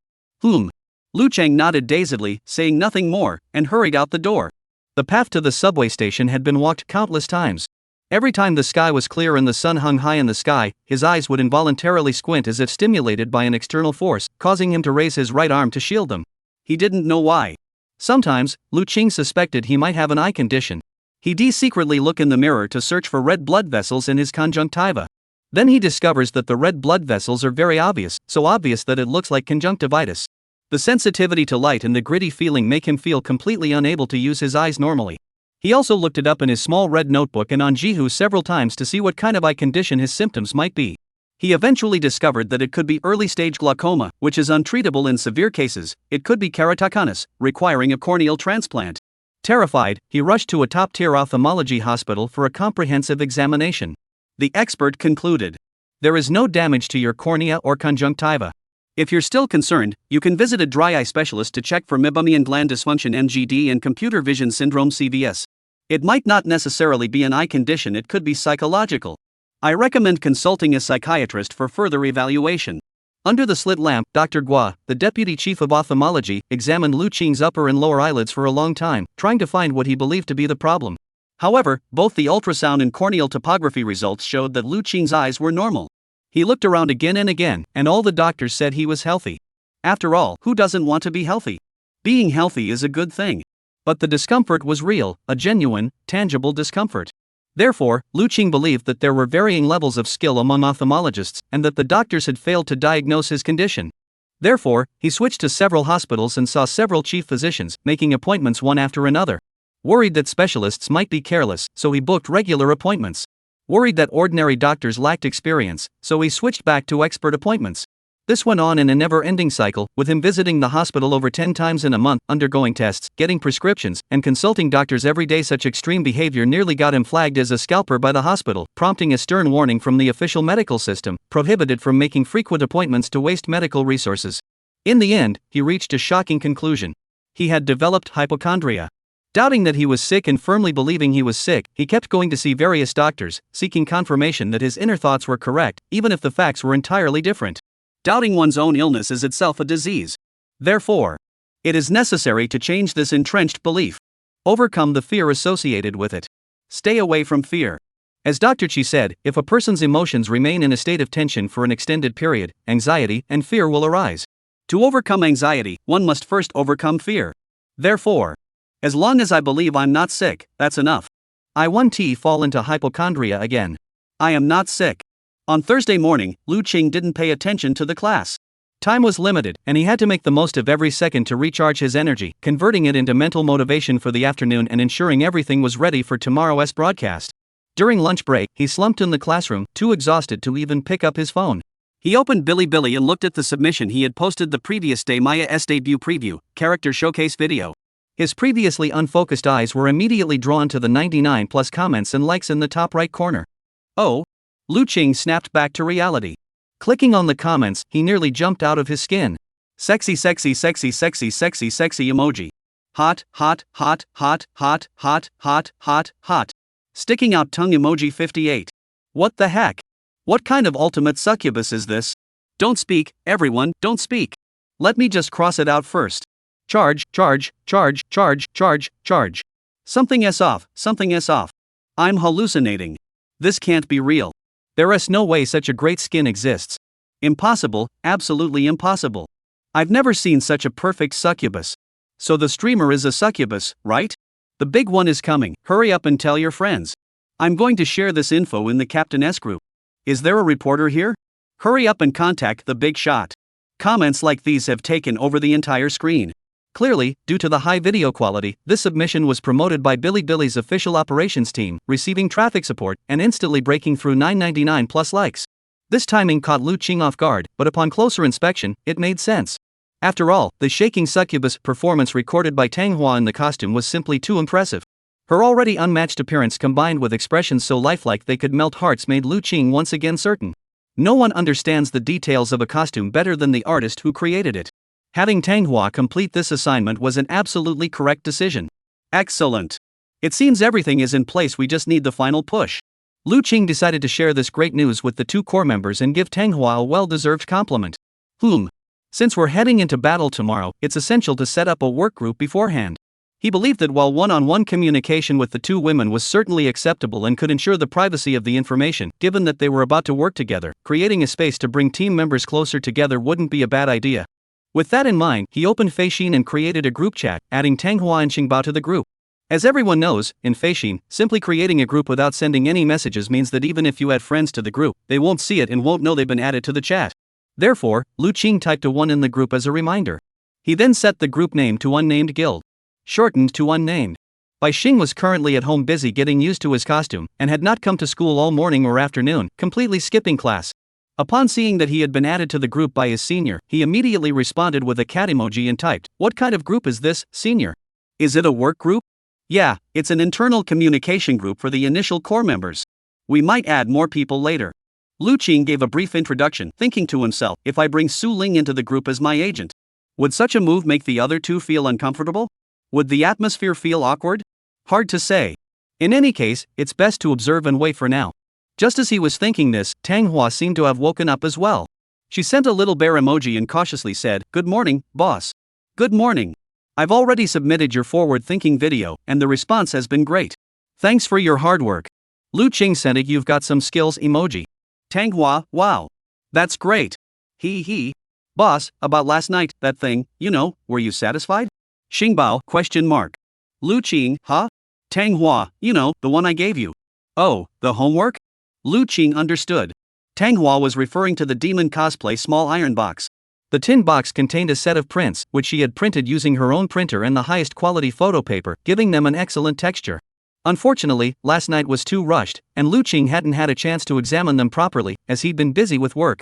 Lu Cheng nodded dazedly, saying nothing more, and hurried out the door. The path to the subway station had been walked countless times. Every time the sky was clear and the sun hung high in the sky, his eyes would involuntarily squint as if stimulated by an external force, causing him to raise his right arm to shield them. He didn't know why. Sometimes, Lu Qing suspected he might have an eye condition. He'd secretly look in the mirror to search for red blood vessels in his conjunctiva. Then he discovers that the red blood vessels are very obvious, so obvious that it looks like conjunctivitis. The sensitivity to light and the gritty feeling make him feel completely unable to use his eyes normally. He also looked it up in his small red notebook and on Jihu several times to see what kind of eye condition his symptoms might be. He eventually discovered that it could be early-stage glaucoma, which is untreatable in severe cases. It could be keratoconus, requiring a corneal transplant. Terrified, he rushed to a top-tier ophthalmology hospital for a comprehensive examination. The expert concluded, there is no damage to your cornea or conjunctiva. If you're still concerned, you can visit a dry eye specialist to check for meibomian gland dysfunction MGD and computer vision syndrome CVS. It might not necessarily be an eye condition, it could be psychological. I recommend consulting a psychiatrist for further evaluation. Under the slit lamp, Dr. Gua, the deputy chief of ophthalmology, examined Lu Qing's upper and lower eyelids for a long time, trying to find what he believed to be the problem. However, both the ultrasound and corneal topography results showed that Lu Qing's eyes were normal. He looked around again and again, and all the doctors said he was healthy. After all, who doesn't want to be healthy? Being healthy is a good thing. But the discomfort was real, a genuine, tangible discomfort. Therefore, Lu Qing believed that there were varying levels of skill among ophthalmologists, and that the doctors had failed to diagnose his condition. Therefore, he switched to several hospitals and saw several chief physicians, making appointments one after another. Worried that specialists might be careless, so he booked regular appointments. Worried that ordinary doctors lacked experience, so he switched back to expert appointments. This went on in a never-ending cycle, with him visiting the hospital over 10 times in a month, undergoing tests, getting prescriptions, and consulting doctors every day. Such extreme behavior nearly got him flagged as a scalper by the hospital, prompting a stern warning from the official medical system, prohibited from making frequent appointments to waste medical resources. In the end, he reached a shocking conclusion. He had developed hypochondria. Doubting that he was sick and firmly believing he was sick, he kept going to see various doctors, seeking confirmation that his inner thoughts were correct, even if the facts were entirely different. Doubting one's own illness is itself a disease. Therefore, it is necessary to change this entrenched belief. Overcome the fear associated with it. Stay away from fear. As Dr. Chi said, if a person's emotions remain in a state of tension for an extended period, anxiety and fear will arise. To overcome anxiety, one must first overcome fear. Therefore, as long as I believe I'm not sick, that's enough. I won't fall into hypochondria again. I am not sick. On Thursday morning, Lu Qing didn't pay attention to the class. Time was limited, and he had to make the most of every second to recharge his energy, converting it into mental motivation for the afternoon and ensuring everything was ready for tomorrow's broadcast. During lunch break, he slumped in the classroom, too exhausted to even pick up his phone. He opened Bilibili and looked at the submission he had posted the previous day, Maya's debut preview, character showcase video. His previously unfocused eyes were immediately drawn to the 99+ comments and likes in the top right corner. Oh! Lu Qing snapped back to reality. Clicking on the comments, he nearly jumped out of his skin. Sexy, sexy, sexy, sexy, sexy, sexy emoji. Hot, hot, hot, hot, hot, hot, hot, hot, hot. Sticking out tongue emoji 58. What the heck? What kind of ultimate succubus is this? Don't speak, everyone, don't speak. Let me just cross it out first. Charge, charge, charge, charge, charge, charge. Something off, something off. I'm hallucinating. This can't be real. There is no way such a great skin exists. Impossible, absolutely impossible. I've never seen such a perfect succubus. So the streamer is a succubus, right? The big one is coming, hurry up and tell your friends. I'm going to share this info in the Captain S group. Is there a reporter here? Hurry up and contact the big shot. Comments like these have taken over the entire screen. Clearly, due to the high video quality, this submission was promoted by Bilibili's official operations team, receiving traffic support and instantly breaking through 999+ likes. This timing caught Lu Qing off guard, but upon closer inspection, it made sense. After all, the shaking succubus performance recorded by Tang Hua in the costume was simply too impressive. Her already unmatched appearance combined with expressions so lifelike they could melt hearts made Lu Qing once again certain. No one understands the details of a costume better than the artist who created it. Having Tang Hua complete this assignment was an absolutely correct decision. Excellent. It seems everything is in place, we just need the final push. Lu Qing decided to share this great news with the two core members and give Tang Hua a well-deserved compliment. Since we're heading into battle tomorrow, it's essential to set up a work group beforehand. He believed that while one-on-one communication with the two women was certainly acceptable and could ensure the privacy of the information, given that they were about to work together, creating a space to bring team members closer together wouldn't be a bad idea. With that in mind, he opened Feishin and created a group chat, adding Tang Hua and Xingbao to the group. As everyone knows, in Feishin, simply creating a group without sending any messages means that even if you add friends to the group, they won't see it and won't know they've been added to the chat. Therefore, Lu Qing typed a 1 in the group as a reminder. He then set the group name to Unnamed Guild. Shortened to Unnamed. Bai Xing was currently at home busy getting used to his costume, and had not come to school all morning or afternoon, completely skipping class. Upon seeing that he had been added to the group by his senior, he immediately responded with a cat emoji and typed, "What kind of group is this, senior? Is it a work group?" "Yeah, it's an internal communication group for the initial core members. We might add more people later." Lu Qing gave a brief introduction, thinking to himself, if I bring Su Ling into the group as my agent, would such a move make the other two feel uncomfortable? Would the atmosphere feel awkward? Hard to say. In any case, it's best to observe and wait for now. Just as he was thinking this, Tang Hua seemed to have woken up as well. She sent a little bear emoji and cautiously said, "Good morning, boss." "Good morning. I've already submitted your forward-thinking video, and the response has been great. Thanks for your hard work." Lu Qing sent a "you've got some skills" emoji. Tang Hua, wow. That's great. He. Boss, about last night, that thing, were you satisfied? Xingbao, question mark. Lu Qing, huh? Tang Hua, the one I gave you. Oh, the homework? Lu Qing understood. Tang Hua was referring to the demon cosplay small iron box. The tin box contained a set of prints, which she had printed using her own printer and the highest quality photo paper, giving them an excellent texture. Unfortunately, last night was too rushed, and Lu Qing hadn't had a chance to examine them properly, as he'd been busy with work.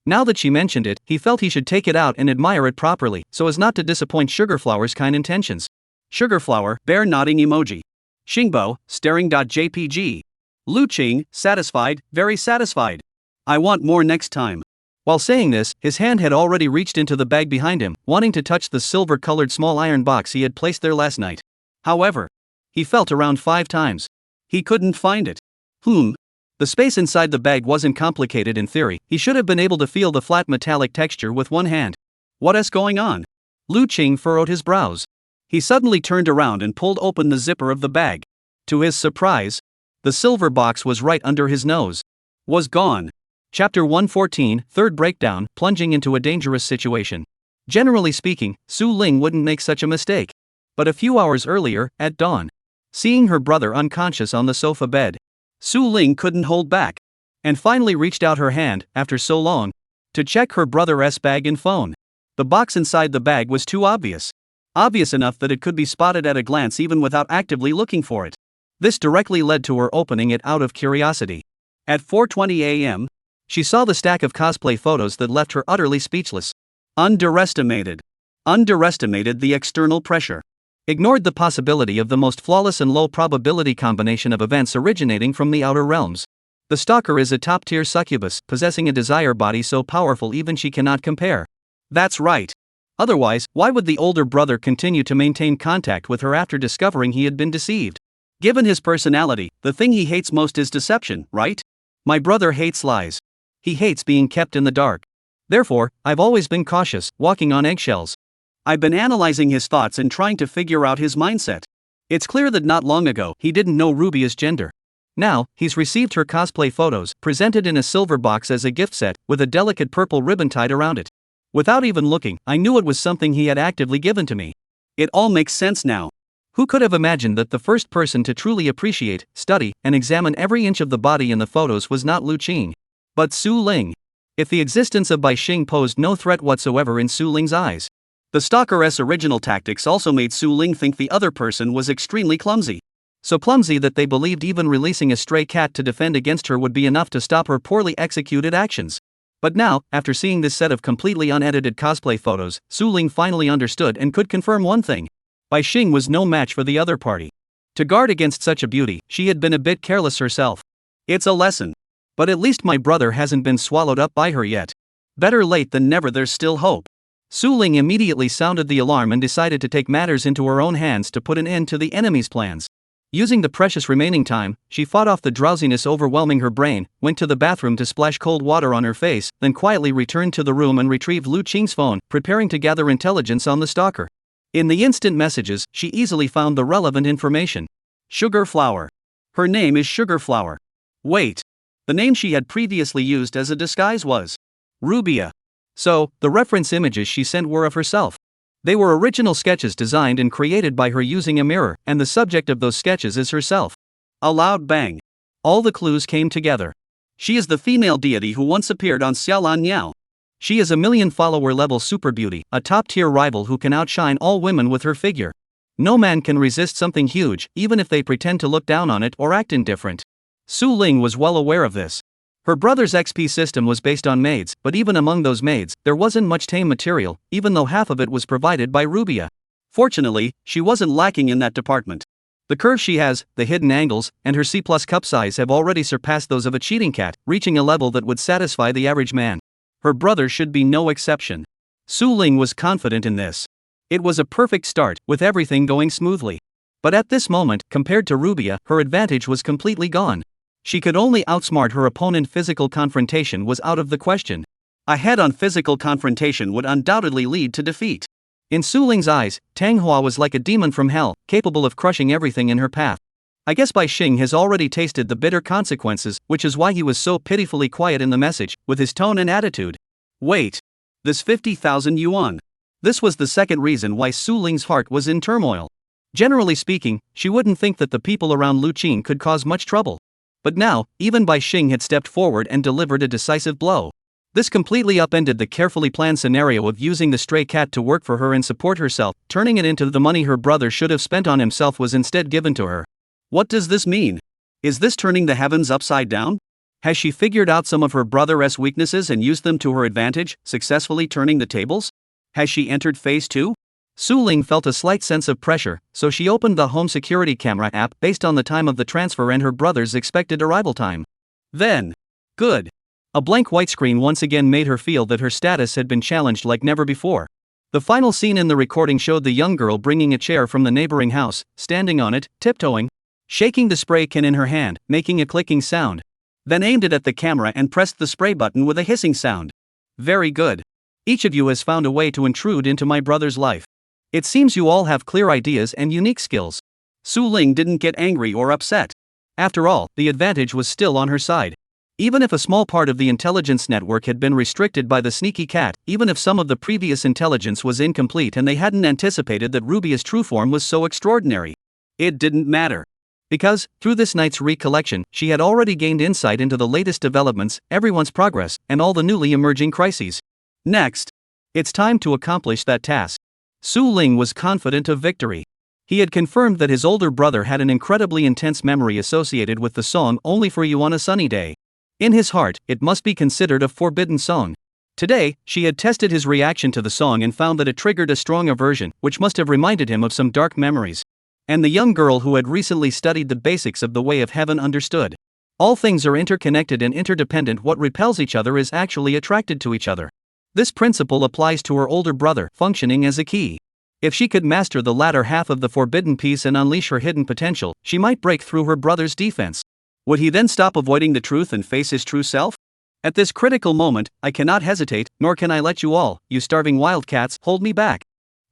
Now that she mentioned it, he felt he should take it out and admire it properly, so as not to disappoint Sugarflower's kind intentions. Sugarflower, bear nodding emoji. Xingbo, staring.jpg. Lu Qing, satisfied, very satisfied. I want more next time. While saying this, his hand had already reached into the bag behind him, wanting to touch the silver-colored small iron box he had placed there last night. However, he felt around 5 times. He couldn't find it. The space inside the bag wasn't complicated in theory. He should have been able to feel the flat metallic texture with one hand. What is going on? Lu Qing furrowed his brows. He suddenly turned around and pulled open the zipper of the bag. To his surprise, the silver box was right under his nose. Was gone. Chapter 114, Third Breakdown, Plunging into a Dangerous Situation. Generally speaking, Su Ling wouldn't make such a mistake. But a few hours earlier, at dawn, seeing her brother unconscious on the sofa bed, Su Ling couldn't hold back, and finally reached out her hand, after so long, to check her brother's bag and phone. The box inside the bag was too obvious. Obvious enough that it could be spotted at a glance even without actively looking for it. This directly led to her opening it out of curiosity. At 4:20 a.m., she saw the stack of cosplay photos that left her utterly speechless. Underestimated the external pressure. Ignored the possibility of the most flawless and low probability combination of events originating from the outer realms. The stalker is a top-tier succubus, possessing a desire body so powerful even she cannot compare. That's right. Otherwise, why would the older brother continue to maintain contact with her after discovering he had been deceived? Given his personality, the thing he hates most is deception, right? My brother hates lies. He hates being kept in the dark. Therefore, I've always been cautious, walking on eggshells. I've been analyzing his thoughts and trying to figure out his mindset. It's clear that not long ago, he didn't know Rubia's gender. Now, he's received her cosplay photos, presented in a silver box as a gift set, with a delicate purple ribbon tied around it. Without even looking, I knew it was something he had actively given to me. It all makes sense now. Who could have imagined that the first person to truly appreciate, study, and examine every inch of the body in the photos was not Lu Qing, but Su Ling? If the existence of Bai Xing posed no threat whatsoever in Su Ling's eyes, the stalker's original tactics also made Su Ling think the other person was extremely clumsy. So clumsy that they believed even releasing a stray cat to defend against her would be enough to stop her poorly executed actions. But now, after seeing this set of completely unedited cosplay photos, Su Ling finally understood and could confirm one thing. Bai Xing was no match for the other party. To guard against such a beauty, she had been a bit careless herself. It's a lesson. But at least my brother hasn't been swallowed up by her yet. Better late than never, there's still hope. Su Ling immediately sounded the alarm and decided to take matters into her own hands to put an end to the enemy's plans. Using the precious remaining time, she fought off the drowsiness overwhelming her brain, went to the bathroom to splash cold water on her face, then quietly returned to the room and retrieved Lu Qing's phone, preparing to gather intelligence on the stalker. In the instant messages, she easily found the relevant information. Sugarflower. Her name is Sugarflower. Wait. The name she had previously used as a disguise was Rubia. So, the reference images she sent were of herself. They were original sketches designed and created by her using a mirror, and the subject of those sketches is herself. A loud bang. All the clues came together. She is the female deity who once appeared on Xiaolan Niao. She is a million-follower level super beauty, a top-tier rival who can outshine all women with her figure. No man can resist something huge, even if they pretend to look down on it or act indifferent. Su Ling was well aware of this. Her brother's XP system was based on maids, but even among those maids, there wasn't much tame material, even though half of it was provided by Rubia. Fortunately, she wasn't lacking in that department. The curves she has, the hidden angles, and her C+ cup size have already surpassed those of a cheating cat, reaching a level that would satisfy the average man. Her brother should be no exception. Su Ling was confident in this. It was a perfect start, with everything going smoothly. But at this moment, compared to Rubia, her advantage was completely gone. She could only outsmart her opponent. Physical confrontation was out of the question. A head-on physical confrontation would undoubtedly lead to defeat. In Su Ling's eyes, Tang Hua was like a demon from hell, capable of crushing everything in her path. I guess Bai Xing has already tasted the bitter consequences, which is why he was so pitifully quiet in the message, with his tone and attitude. Wait. This 50,000 yuan. This was the second reason why Su Ling's heart was in turmoil. Generally speaking, she wouldn't think that the people around Lu Qing could cause much trouble. But now, even Bai Xing had stepped forward and delivered a decisive blow. This completely upended the carefully planned scenario of using the stray cat to work for her and support herself, turning it into the money her brother should have spent on himself was instead given to her. What does this mean? Is this turning the heavens upside down? Has she figured out some of her brother's weaknesses and used them to her advantage, successfully turning the tables? Has she entered phase 2? Su Ling felt a slight sense of pressure, so she opened the home security camera app based on the time of the transfer and her brother's expected arrival time. Then, good. A blank white screen once again made her feel that her status had been challenged like never before. The final scene in the recording showed the young girl bringing a chair from the neighboring house, standing on it, tiptoeing, shaking the spray can in her hand, making a clicking sound. Then aimed it at the camera and pressed the spray button with a hissing sound. Very good. Each of you has found a way to intrude into my brother's life. It seems you all have clear ideas and unique skills. Su Ling didn't get angry or upset. After all, the advantage was still on her side. Even if a small part of the intelligence network had been restricted by the sneaky cat, even if some of the previous intelligence was incomplete and they hadn't anticipated that Ruby's true form was so extraordinary, it didn't matter. Because, through this night's recollection, she had already gained insight into the latest developments, everyone's progress, and all the newly emerging crises. Next, it's time to accomplish that task. Su Ling was confident of victory. He had confirmed that his older brother had an incredibly intense memory associated with the song Only for You on a Sunny Day. In his heart, it must be considered a forbidden song. Today, she had tested his reaction to the song and found that it triggered a strong aversion, which must have reminded him of some dark memories. And the young girl who had recently studied the basics of the way of heaven understood. All things are interconnected and interdependent. What repels each other is actually attracted to each other. This principle applies to her older brother, functioning as a key. If she could master the latter half of the forbidden piece and unleash her hidden potential, she might break through her brother's defense. Would he then stop avoiding the truth and face his true self? At this critical moment, I cannot hesitate, nor can I let you all, you starving wildcats, hold me back.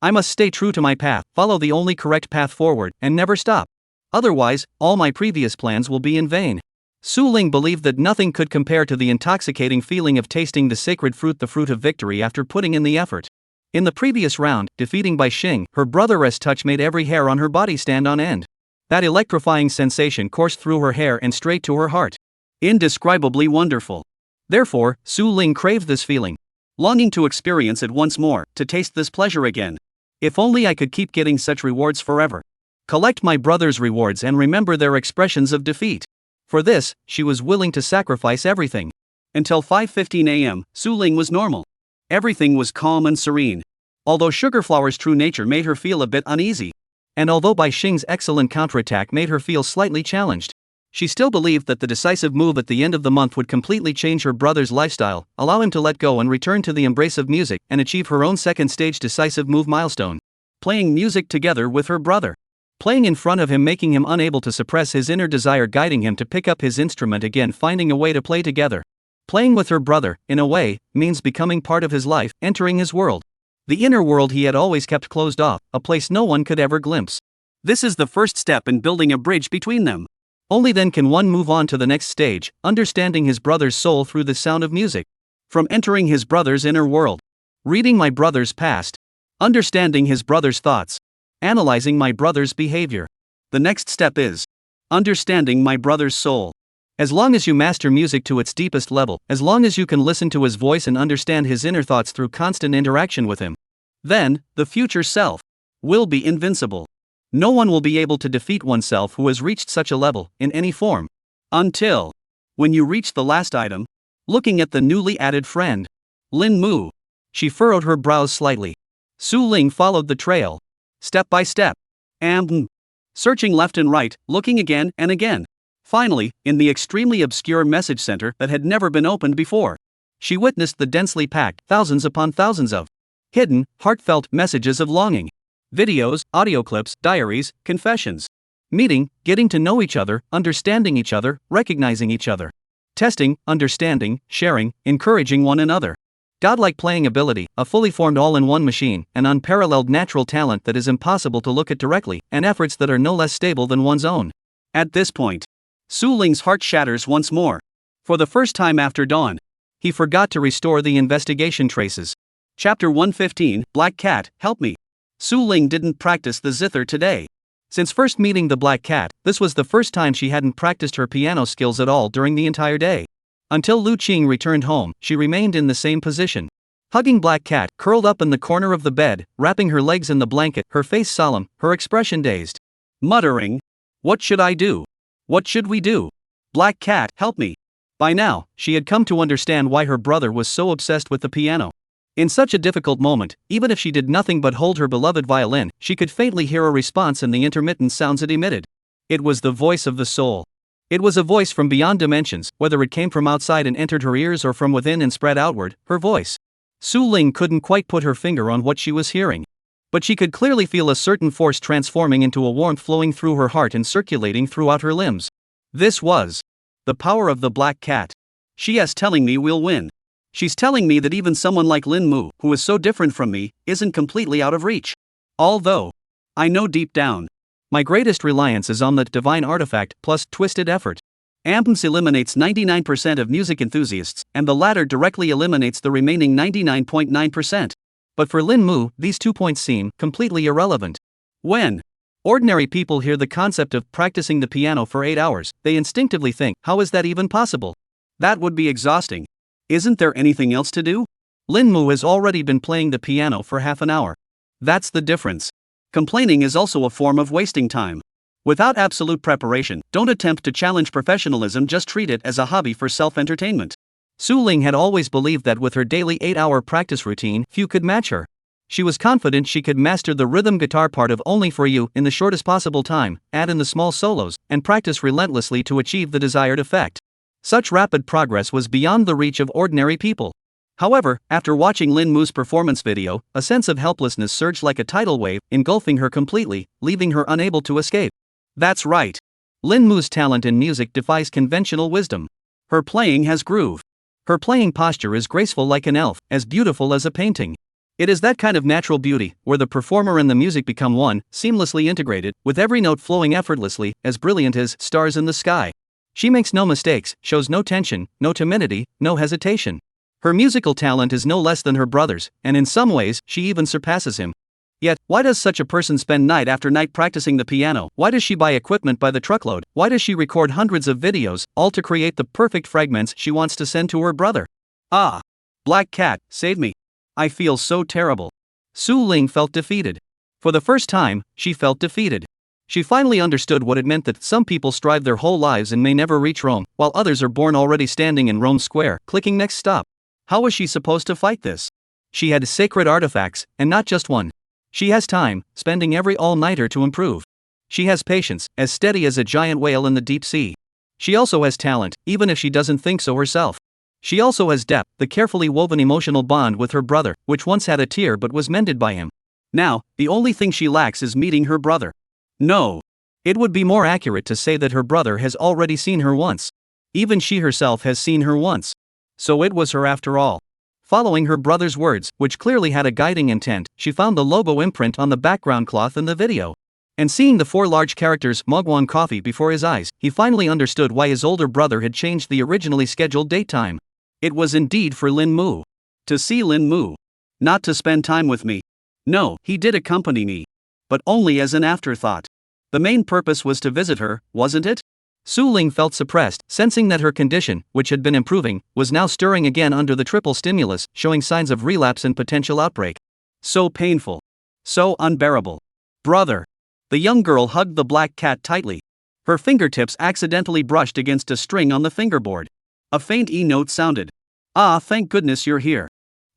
I must stay true to my path, follow the only correct path forward, and never stop. Otherwise, all my previous plans will be in vain. Su Ling believed that nothing could compare to the intoxicating feeling of tasting the sacred fruit, the fruit of victory after putting in the effort. In the previous round, defeating Bai Xing, her brother's touch made every hair on her body stand on end. That electrifying sensation coursed through her hair and straight to her heart. Indescribably wonderful. Therefore, Su Ling craved this feeling. Longing to experience it once more, to taste this pleasure again. If only I could keep getting such rewards forever. Collect my brother's rewards and remember their expressions of defeat. For this, she was willing to sacrifice everything. Until 5:15 a.m., Su Ling was normal. Everything was calm and serene. Although Sugarflower's true nature made her feel a bit uneasy. And although Bai Xing's excellent counterattack made her feel slightly challenged, she still believed that the decisive move at the end of the month would completely change her brother's lifestyle, allow him to let go and return to the embrace of music, and achieve her own second stage decisive move milestone. Playing music together with her brother. Playing in front of him, making him unable to suppress his inner desire, guiding him to pick up his instrument again, finding a way to play together. Playing with her brother, in a way, means becoming part of his life, entering his world. The inner world he had always kept closed off, a place no one could ever glimpse. This is the first step in building a bridge between them. Only then can one move on to the next stage, understanding his brother's soul through the sound of music. From entering his brother's inner world, reading my brother's past, understanding his brother's thoughts, analyzing my brother's behavior. The next step is understanding my brother's soul. As long as you master music to its deepest level, as long as you can listen to his voice and understand his inner thoughts through constant interaction with him, then, the future self will be invincible. No one will be able to defeat oneself who has reached such a level, in any form. Until, when you reach the last item, looking at the newly added friend, Lin Mu. She furrowed her brows slightly. Su Ling followed the trail, step by step, and searching left and right, looking again and again. Finally, in the extremely obscure message center that had never been opened before, she witnessed the densely packed, thousands upon thousands of hidden, heartfelt messages of longing. Videos, audio clips, diaries, confessions. Meeting, getting to know each other, understanding each other, recognizing each other. Testing, understanding, sharing, encouraging one another. Godlike playing ability, a fully formed all-in-one machine, an unparalleled natural talent that is impossible to look at directly, and efforts that are no less stable than one's own. At this point, Su Ling's heart shatters once more. For the first time after dawn, he forgot to restore the investigation traces. Chapter 115, Black Cat, Help Me. Su Ling didn't practice the zither today. Since first meeting the Black Cat, this was the first time she hadn't practiced her piano skills at all during the entire day. Until Lu Qing returned home, she remained in the same position. Hugging Black Cat, curled up in the corner of the bed, wrapping her legs in the blanket, her face solemn, her expression dazed. Muttering, "What should I do? What should we do? Black Cat, help me." By now, she had come to understand why her brother was so obsessed with the piano. In such a difficult moment, even if she did nothing but hold her beloved violin, she could faintly hear a response in the intermittent sounds it emitted. It was the voice of the soul. It was a voice from beyond dimensions, whether it came from outside and entered her ears or from within and spread outward, her voice. Su Ling couldn't quite put her finger on what she was hearing. But she could clearly feel a certain force transforming into a warmth flowing through her heart and circulating throughout her limbs. This was the power of the black cat. She is telling me we'll win. She's telling me that even someone like Lin Mu, who is so different from me, isn't completely out of reach. Although, I know deep down, my greatest reliance is on that divine artifact plus twisted effort. AMPS eliminates 99% of music enthusiasts, and the latter directly eliminates the remaining 99.9%. But for Lin Mu, these 2 points seem completely irrelevant. When ordinary people hear the concept of practicing the piano for 8 hours, they instinctively think, how is that even possible? That would be exhausting. Isn't there anything else to do? Lin Mu has already been playing the piano for half an hour. That's the difference. Complaining is also a form of wasting time. Without absolute preparation, don't attempt to challenge professionalism, just treat it as a hobby for self-entertainment. Su Ling had always believed that with her daily 8-hour practice routine, few could match her. She was confident she could master the rhythm guitar part of Only For You in the shortest possible time, add in the small solos, and practice relentlessly to achieve the desired effect. Such rapid progress was beyond the reach of ordinary people. However, after watching Lin Mu's performance video, a sense of helplessness surged like a tidal wave, engulfing her completely, leaving her unable to escape. That's right. Lin Mu's talent in music defies conventional wisdom. Her playing has groove. Her playing posture is graceful like an elf, as beautiful as a painting. It is that kind of natural beauty, where the performer and the music become one, seamlessly integrated, with every note flowing effortlessly, as brilliant as stars in the sky. She makes no mistakes, shows no tension, no timidity, no hesitation. Her musical talent is no less than her brother's, and in some ways, she even surpasses him. Yet, why does such a person spend night after night practicing the piano? Why does she buy equipment by the truckload? Why does she record hundreds of videos, all to create the perfect fragments she wants to send to her brother? Ah! Black Cat, save me. I feel so terrible. Su Ling felt defeated. For the first time, she felt defeated. She finally understood what it meant that some people strive their whole lives and may never reach Rome, while others are born already standing in Rome Square, clicking next stop. How was she supposed to fight this? She had sacred artifacts, and not just one. She has time, spending every all-nighter to improve. She has patience, as steady as a giant whale in the deep sea. She also has talent, even if she doesn't think so herself. She also has depth, the carefully woven emotional bond with her brother, which once had a tear but was mended by him. Now, the only thing she lacks is meeting her brother. No. It would be more accurate to say that her brother has already seen her once. Even she herself has seen her once. So it was her after all. Following her brother's words, which clearly had a guiding intent, she found the logo imprint on the background cloth in the video. And seeing the 4 large characters Manhwa coffee before his eyes, he finally understood why his older brother had changed the originally scheduled date time. It was indeed for Lin Mu. To see Lin Mu. Not to spend time with me. No, he did accompany me. But only as an afterthought. The main purpose was to visit her, wasn't it? Su Ling felt suppressed, sensing that her condition, which had been improving, was now stirring again under the triple stimulus, showing signs of relapse and potential outbreak. So painful. So unbearable. Brother. The young girl hugged the black cat tightly. Her fingertips accidentally brushed against a string on the fingerboard. A faint E note sounded. Ah, thank goodness you're here.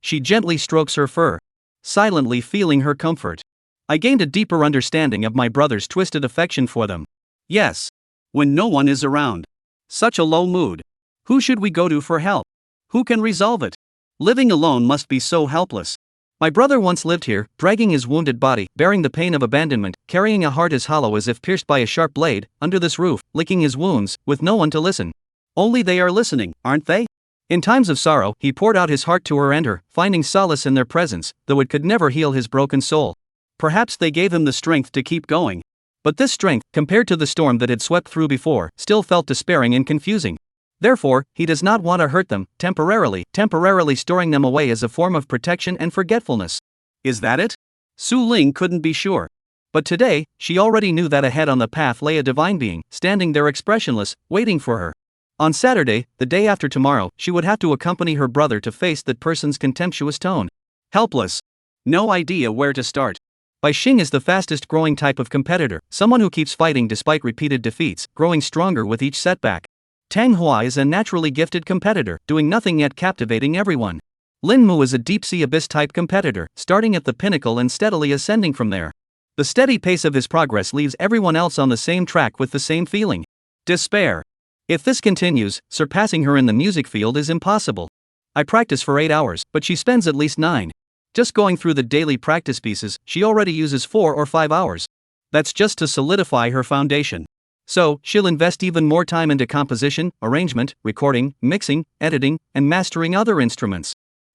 She gently strokes her fur, silently feeling her comfort. I gained a deeper understanding of my brother's twisted affection for them. Yes. When no one is around. Such a low mood. Who should we go to for help? Who can resolve it? Living alone must be so helpless. My brother once lived here, dragging his wounded body, bearing the pain of abandonment, carrying a heart as hollow as if pierced by a sharp blade, under this roof, licking his wounds, with no one to listen. Only they are listening, aren't they? In times of sorrow, he poured out his heart to her and her, finding solace in their presence, though it could never heal his broken soul. Perhaps they gave him the strength to keep going. But this strength, compared to the storm that had swept through before, still felt despairing and confusing. Therefore, he does not want to hurt them, temporarily storing them away as a form of protection and forgetfulness. Is that it? Su Ling couldn't be sure. But today, she already knew that ahead on the path lay a divine being, standing there expressionless, waiting for her. On Saturday, the day after tomorrow, she would have to accompany her brother to face that person's contemptuous tone. Helpless. No idea where to start. Bai Xing is the fastest growing type of competitor, someone who keeps fighting despite repeated defeats, growing stronger with each setback. Tang Hua is a naturally gifted competitor, doing nothing yet captivating everyone. Lin Mu is a deep-sea abyss-type competitor, starting at the pinnacle and steadily ascending from there. The steady pace of his progress leaves everyone else on the same track with the same feeling: despair. If this continues, surpassing her in the music field is impossible. I practice for 8 hours, but she spends at least 9. Just going through the daily practice pieces, she already uses 4 or 5 hours. That's just to solidify her foundation. So, she'll invest even more time into composition, arrangement, recording, mixing, editing, and mastering other instruments.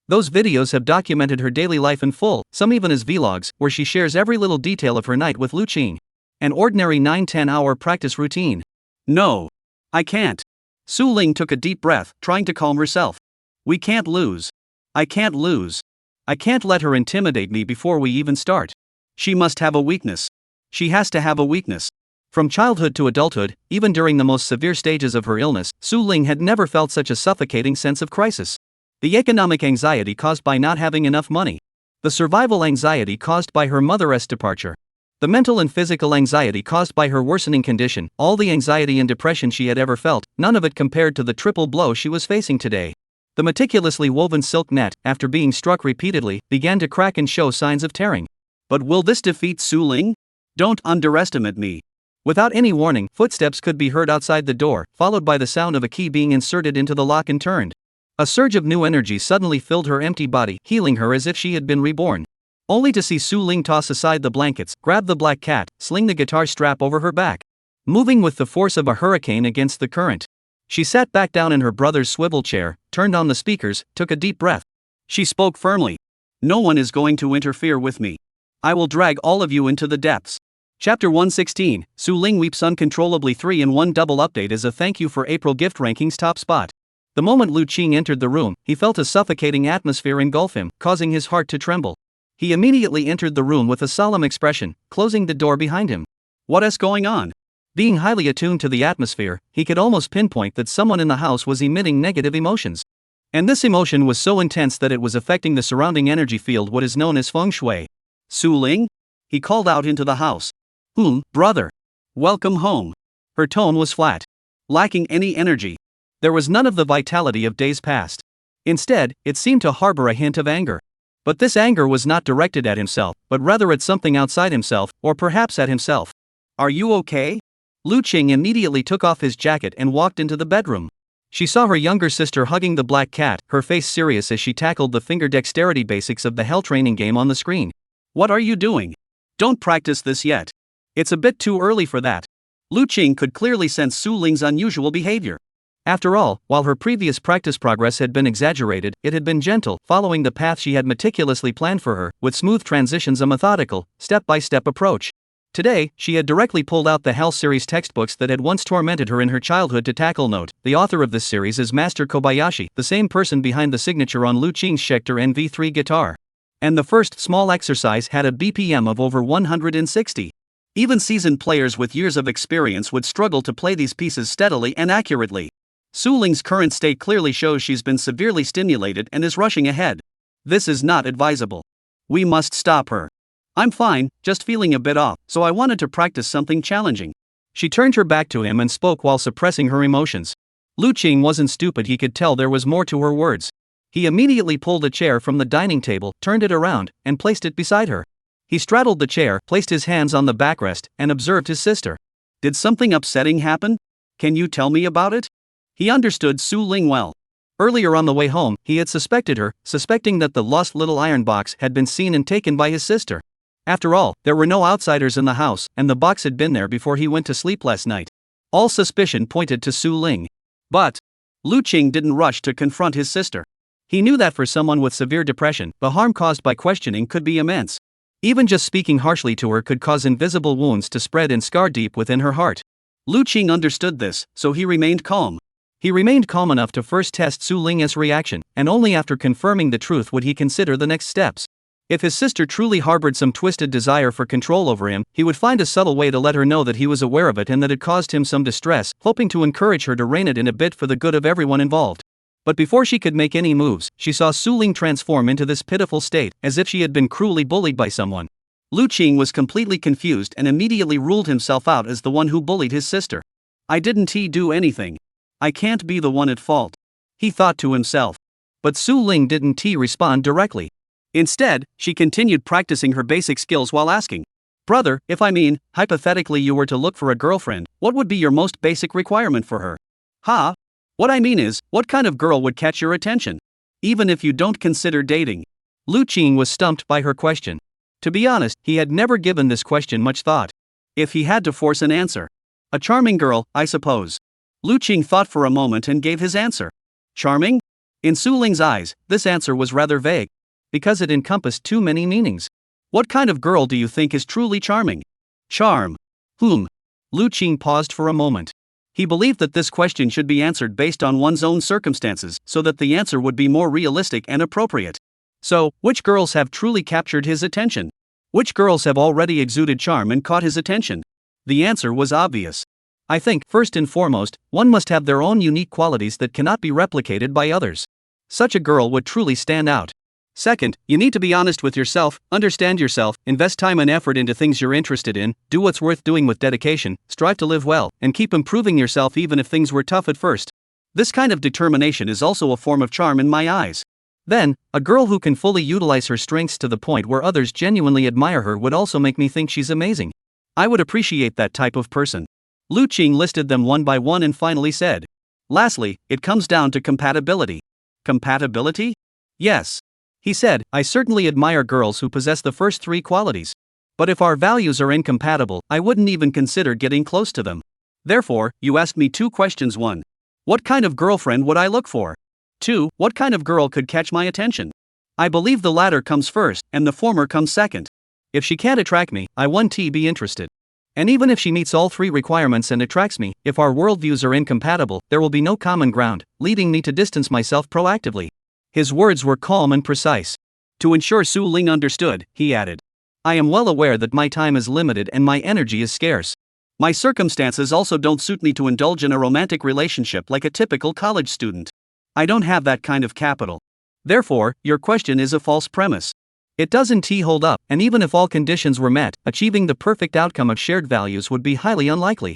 Those videos have documented her daily life in full, some even as vlogs, where she shares every little detail of her night with Lu Qing. An ordinary 9-10 hour practice routine. No. I can't. Su Ling took a deep breath, trying to calm herself. We can't lose. I can't lose. I can't let her intimidate me before we even start. She must have a weakness. She has to have a weakness. From childhood to adulthood, even during the most severe stages of her illness, Su Ling had never felt such a suffocating sense of crisis. The economic anxiety caused by not having enough money. The survival anxiety caused by her mother's departure. The mental and physical anxiety caused by her worsening condition, all the anxiety and depression she had ever felt, none of it compared to the triple blow she was facing today. The meticulously woven silk net, after being struck repeatedly, began to crack and show signs of tearing. But will this defeat Su Ling? Don't underestimate me. Without any warning, footsteps could be heard outside the door, followed by the sound of a key being inserted into the lock and turned. A surge of new energy suddenly filled her empty body, healing her as if she had been reborn. Only to see Su Ling toss aside the blankets, grab the black cat, sling the guitar strap over her back. Moving with the force of a hurricane against the current. She sat back down in her brother's swivel chair, turned on the speakers, took a deep breath. She spoke firmly. No one is going to interfere with me. I will drag all of you into the depths. Chapter 116, Su Ling weeps uncontrollably. 3-in-1 double update as a thank you for April gift rankings top spot. The moment Lu Qing entered the room, he felt a suffocating atmosphere engulf him, causing his heart to tremble. He immediately entered the room with a solemn expression, closing the door behind him. What is going on? Being highly attuned to the atmosphere, he could almost pinpoint that someone in the house was emitting negative emotions. And this emotion was so intense that it was affecting the surrounding energy field, what is known as feng shui. Su Ling? He called out into the house. Brother. Welcome home. Her tone was flat. Lacking any energy. There was none of the vitality of days past. Instead, it seemed to harbor a hint of anger. But this anger was not directed at himself, but rather at something outside himself, or perhaps at himself. Are you okay? Lu Qing immediately took off his jacket and walked into the bedroom. She saw her younger sister hugging the black cat, her face serious as she tackled the finger dexterity basics of the hell training game on the screen. What are you doing? Don't practice this yet. It's a bit too early for that. Lu Qing could clearly sense Su Ling's unusual behavior. After all, while her previous practice progress had been exaggerated, it had been gentle, following the path she had meticulously planned for her, with smooth transitions, a methodical, step-by-step approach. Today, she had directly pulled out the Hell series textbooks that had once tormented her in her childhood to tackle. Note: the author of this series is Master Kobayashi, the same person behind the signature on Lu Qing's Schecter NV3 guitar. And the first small exercise had a BPM of over 160. Even seasoned players with years of experience would struggle to play these pieces steadily and accurately. Su Ling's current state clearly shows she's been severely stimulated and is rushing ahead. This is not advisable. We must stop her. I'm fine, just feeling a bit off, so I wanted to practice something challenging. She turned her back to him and spoke while suppressing her emotions. Lu Qing wasn't stupid, he could tell there was more to her words. He immediately pulled a chair from the dining table, turned it around, and placed it beside her. He straddled the chair, placed his hands on the backrest, and observed his sister. Did something upsetting happen? Can you tell me about it? He understood Su Ling well. Earlier on the way home, he had suspected her, suspecting that the lost little iron box had been seen and taken by his sister. After all, there were no outsiders in the house, and the box had been there before he went to sleep last night. All suspicion pointed to Su Ling. But Lu Qing didn't rush to confront his sister. He knew that for someone with severe depression, the harm caused by questioning could be immense. Even just speaking harshly to her could cause invisible wounds to spread and scar deep within her heart. Lu Qing understood this, so he remained calm. He remained calm enough to first test Su Ling's reaction, and only after confirming the truth would he consider the next steps. If his sister truly harbored some twisted desire for control over him, he would find a subtle way to let her know that he was aware of it and that it caused him some distress, hoping to encourage her to rein it in a bit for the good of everyone involved. But before she could make any moves, she saw Su Ling transform into this pitiful state, as if she had been cruelly bullied by someone. Lu Qing was completely confused and immediately ruled himself out as the one who bullied his sister. I didn't do anything. I can't be the one at fault, he thought to himself. But Su Ling didn't respond directly. Instead, she continued practicing her basic skills while asking, "Brother, if hypothetically you were to look for a girlfriend, what would be your most basic requirement for her?" "Ha? What I mean is, what kind of girl would catch your attention? Even if you don't consider dating." Lu Qing was stumped by her question. To be honest, he had never given this question much thought. If he had to force an answer, "A charming girl, I suppose." Lu Qing thought for a moment and gave his answer. Charming? In Su Ling's eyes, this answer was rather vague, because it encompassed too many meanings. What kind of girl do you think is truly charming? Charm. Lu Qing paused for a moment. He believed that this question should be answered based on one's own circumstances so that the answer would be more realistic and appropriate. So, which girls have truly captured his attention? Which girls have already exuded charm and caught his attention? The answer was obvious. I think, first and foremost, one must have their own unique qualities that cannot be replicated by others. Such a girl would truly stand out. Second, you need to be honest with yourself, understand yourself, invest time and effort into things you're interested in, do what's worth doing with dedication, strive to live well, and keep improving yourself even if things were tough at first. This kind of determination is also a form of charm in my eyes. Then, a girl who can fully utilize her strengths to the point where others genuinely admire her would also make me think she's amazing. I would appreciate that type of person. Lu Qing listed them one by one and finally said, "Lastly, it comes down to compatibility." Compatibility? Yes. He said, I certainly admire girls who possess the first three qualities. But if our values are incompatible, I wouldn't even consider getting close to them. Therefore, you asked me two questions. 1. What kind of girlfriend would I look for? 2. What kind of girl could catch my attention? I believe the latter comes first, and the former comes second. If she can't attract me, I won't be interested. And even if she meets all three requirements and attracts me, if our worldviews are incompatible, there will be no common ground, leading me to distance myself proactively. His words were calm and precise. To ensure Su Ling understood, he added, I am well aware that my time is limited and my energy is scarce. My circumstances also don't suit me to indulge in a romantic relationship like a typical college student. I don't have that kind of capital. Therefore, your question is a false premise. It doesn't hold up, and even if all conditions were met, achieving the perfect outcome of shared values would be highly unlikely.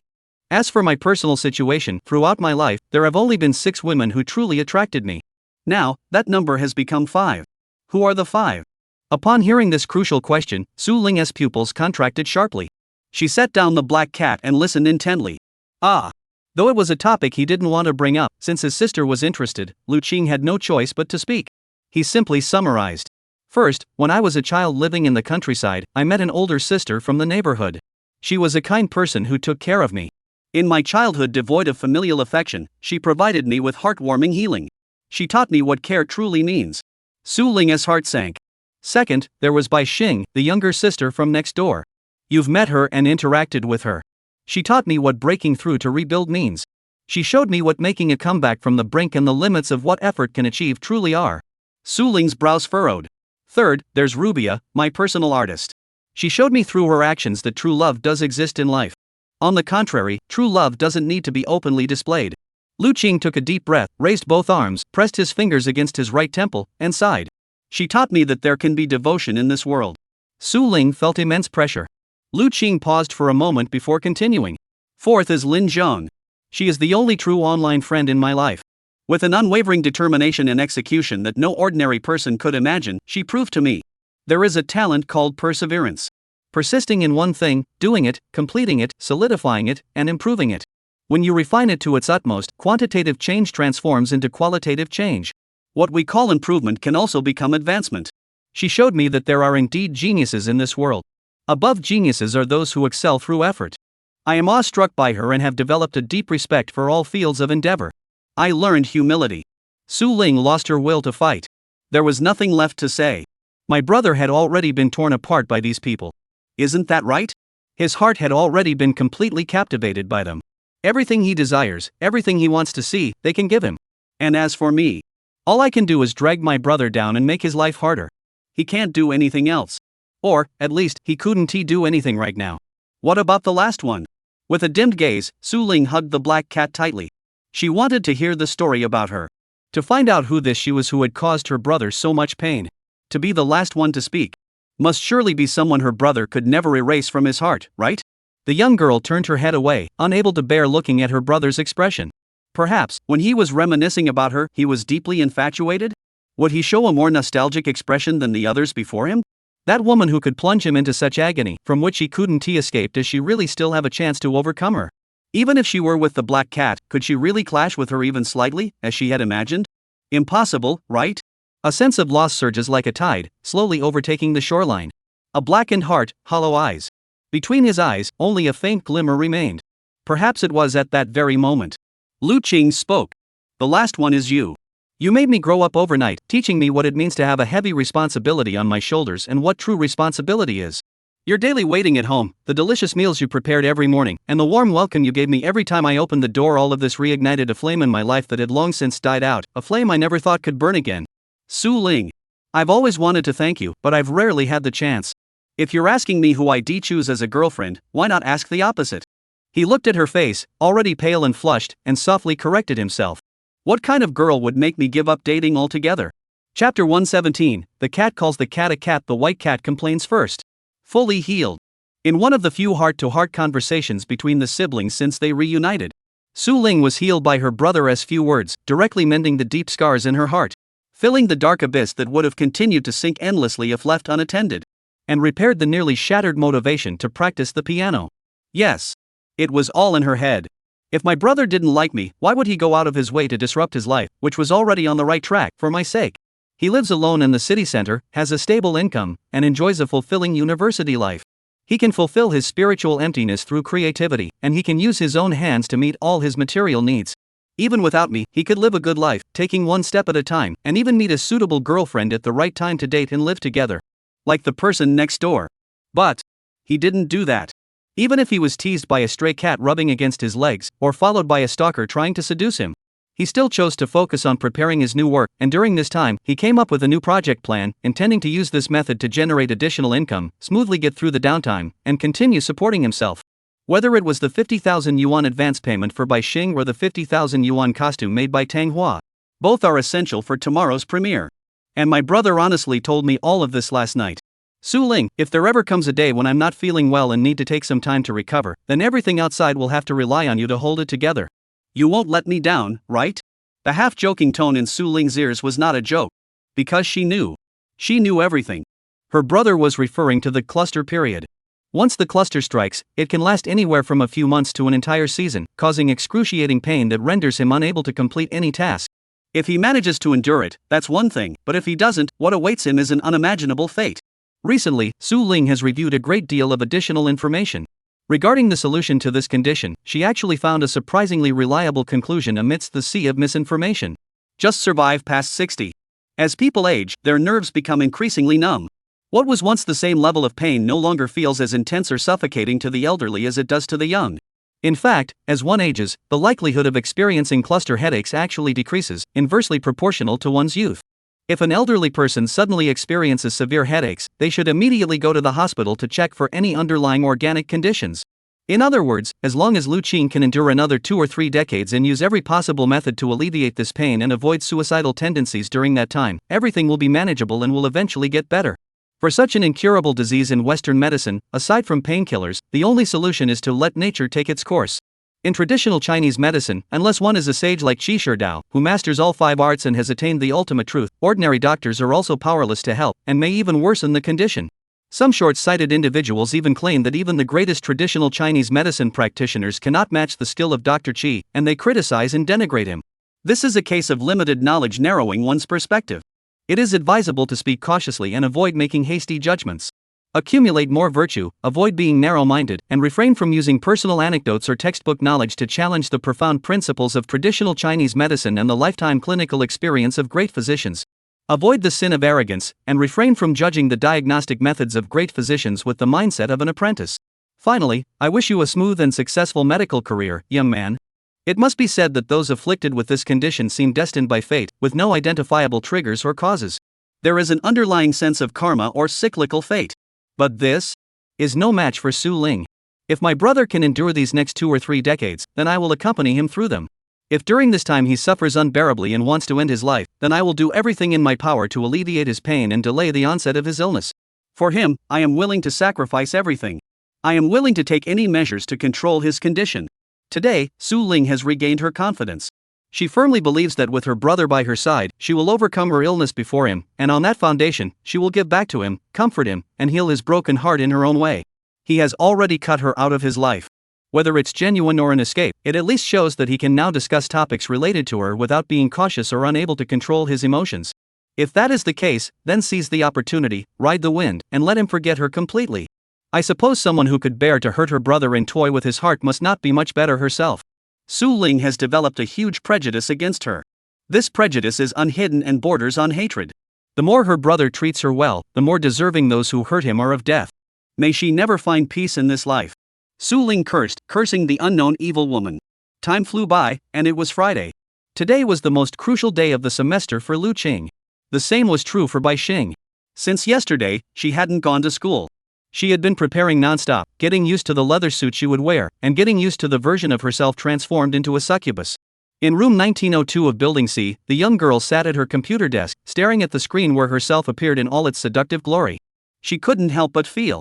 As for my personal situation, throughout my life, there have only been 6 women who truly attracted me. Now, that number has become 5. Who are the 5? Upon hearing this crucial question, Su Ling's pupils contracted sharply. She set down the black cat and listened intently. Though it was a topic he didn't want to bring up, since his sister was interested, Lu Qing had no choice but to speak. He simply summarized. First, when I was a child living in the countryside, I met an older sister from the neighborhood. She was a kind person who took care of me. In my childhood devoid of familial affection, she provided me with heartwarming healing. She taught me what care truly means. Su Ling's heart sank. Second, there was Bai Xing, the younger sister from next door. You've met her and interacted with her. She taught me what breaking through to rebuild means. She showed me what making a comeback from the brink and the limits of what effort can achieve truly are. Su Ling's brows furrowed. Third, there's Rubia, my personal artist. She showed me through her actions that true love does exist in life. On the contrary, true love doesn't need to be openly displayed. Lu Qing took a deep breath, raised both arms, pressed his fingers against his right temple, and sighed. She taught me that there can be devotion in this world. Su Ling felt immense pressure. Lu Qing paused for a moment before continuing. Fourth is Lin Zheng. She is the only true online friend in my life. With an unwavering determination and execution that no ordinary person could imagine, she proved to me. There is a talent called perseverance. Persisting in one thing, doing it, completing it, solidifying it, and improving it. When you refine it to its utmost, quantitative change transforms into qualitative change. What we call improvement can also become advancement. She showed me that there are indeed geniuses in this world. Above geniuses are those who excel through effort. I am awestruck by her and have developed a deep respect for all fields of endeavor. I learned humility. Su Ling lost her will to fight. There was nothing left to say. My brother had already been torn apart by these people. Isn't that right? His heart had already been completely captivated by them. Everything he desires, everything he wants to see, they can give him. And as for me, all I can do is drag my brother down and make his life harder. He can't do anything else. Or, at least, he couldn't do anything right now. What about the last one? With a dimmed gaze, Su Ling hugged the black cat tightly. She wanted to hear the story about her. To find out who she was who had caused her brother so much pain. To be the last one to speak. Must surely be someone her brother could never erase from his heart, right? The young girl turned her head away, unable to bear looking at her brother's expression. Perhaps, when he was reminiscing about her, he was deeply infatuated? Would he show a more nostalgic expression than the others before him? That woman who could plunge him into such agony, from which he couldn't escape, does she really still have a chance to overcome her? Even if she were with the black cat, could she really clash with her even slightly, as she had imagined? Impossible, right? A sense of loss surges like a tide, slowly overtaking the shoreline. A blackened heart, hollow eyes. Between his eyes, only a faint glimmer remained. Perhaps it was at that very moment. Lu Qing spoke. The last one is you. You made me grow up overnight, teaching me what it means to have a heavy responsibility on my shoulders and what true responsibility is. Your daily waiting at home, the delicious meals you prepared every morning, and the warm welcome you gave me every time I opened the door, all of this reignited a flame in my life that had long since died out, a flame I never thought could burn again. Su Ling. I've always wanted to thank you, but I've rarely had the chance. If you're asking me who I choose as a girlfriend, why not ask the opposite? He looked at her face, already pale and flushed, and softly corrected himself. What kind of girl would make me give up dating altogether? Chapter 117, The cat calls the cat a cat. The white cat complains first. Fully healed. In one of the few heart-to-heart conversations between the siblings since they reunited, Su Ling was healed by her brother's few words, directly mending the deep scars in her heart, filling the dark abyss that would have continued to sink endlessly if left unattended, and repaired the nearly shattered motivation to practice the piano. Yes. It was all in her head. If my brother didn't like me, why would he go out of his way to disrupt his life, which was already on the right track, for my sake? He lives alone in the city center, has a stable income, and enjoys a fulfilling university life. He can fulfill his spiritual emptiness through creativity, and he can use his own hands to meet all his material needs. Even without me, he could live a good life, taking one step at a time, and even meet a suitable girlfriend at the right time to date and live together. Like the person next door. But he didn't do that. Even if he was teased by a stray cat rubbing against his legs, or followed by a stalker trying to seduce him, he still chose to focus on preparing his new work, and during this time, he came up with a new project plan, intending to use this method to generate additional income, smoothly get through the downtime, and continue supporting himself. Whether it was the 50,000 yuan advance payment for Bai Xing or the 50,000 yuan costume made by Tang Hua, both are essential for tomorrow's premiere. And my brother honestly told me all of this last night. Su Ling, if there ever comes a day when I'm not feeling well and need to take some time to recover, then everything outside will have to rely on you to hold it together. You won't let me down, right? The half-joking tone in Su Ling's ears was not a joke. Because she knew. She knew everything. Her brother was referring to the cluster period. Once the cluster strikes, it can last anywhere from a few months to an entire season, causing excruciating pain that renders him unable to complete any task. If he manages to endure it, that's one thing, but if he doesn't, what awaits him is an unimaginable fate. Recently, Su Ling has reviewed a great deal of additional information. Regarding the solution to this condition, she actually found a surprisingly reliable conclusion amidst the sea of misinformation. Just survive past 60. As people age, their nerves become increasingly numb. What was once the same level of pain no longer feels as intense or suffocating to the elderly as it does to the young. In fact, as one ages, the likelihood of experiencing cluster headaches actually decreases, inversely proportional to one's youth. If an elderly person suddenly experiences severe headaches, they should immediately go to the hospital to check for any underlying organic conditions. In other words, as long as Lu Qing can endure another 2 or 3 decades and use every possible method to alleviate this pain and avoid suicidal tendencies during that time, everything will be manageable and will eventually get better. For such an incurable disease in Western medicine, aside from painkillers, the only solution is to let nature take its course. In traditional Chinese medicine, unless one is a sage like Qi Shidao, who masters all 5 arts and has attained the ultimate truth, ordinary doctors are also powerless to help, and may even worsen the condition. Some short-sighted individuals even claim that even the greatest traditional Chinese medicine practitioners cannot match the skill of Dr. Qi, and they criticize and denigrate him. This is a case of limited knowledge narrowing one's perspective. It is advisable to speak cautiously and avoid making hasty judgments. Accumulate more virtue, avoid being narrow-minded, and refrain from using personal anecdotes or textbook knowledge to challenge the profound principles of traditional Chinese medicine and the lifetime clinical experience of great physicians. Avoid the sin of arrogance, and refrain from judging the diagnostic methods of great physicians with the mindset of an apprentice. Finally, I wish you a smooth and successful medical career, young man. It must be said that those afflicted with this condition seem destined by fate, with no identifiable triggers or causes. There is an underlying sense of karma or cyclical fate. But this is no match for Su Ling. If my brother can endure these next 2 or 3 decades, then I will accompany him through them. If during this time he suffers unbearably and wants to end his life, then I will do everything in my power to alleviate his pain and delay the onset of his illness. For him, I am willing to sacrifice everything. I am willing to take any measures to control his condition. Today, Su Ling has regained her confidence. She firmly believes that with her brother by her side, she will overcome her illness before him, and on that foundation, she will give back to him, comfort him, and heal his broken heart in her own way. He has already cut her out of his life. Whether it's genuine or an escape, it at least shows that he can now discuss topics related to her without being cautious or unable to control his emotions. If that is the case, then seize the opportunity, ride the wind, and let him forget her completely. I suppose someone who could bear to hurt her brother and toy with his heart must not be much better herself. Su Ling has developed a huge prejudice against her. This prejudice is unhidden and borders on hatred. The more her brother treats her well, the more deserving those who hurt him are of death. May she never find peace in this life. Su Ling cursed, cursing the unknown evil woman. Time flew by, and it was Friday. Today was the most crucial day of the semester for Lu Qing. The same was true for Bai Xing. Since yesterday, she hadn't gone to school. She had been preparing nonstop, getting used to the leather suit she would wear, and getting used to the version of herself transformed into a succubus. In room 1902 of Building C, the young girl sat at her computer desk, staring at the screen where herself appeared in all its seductive glory. She couldn't help but feel.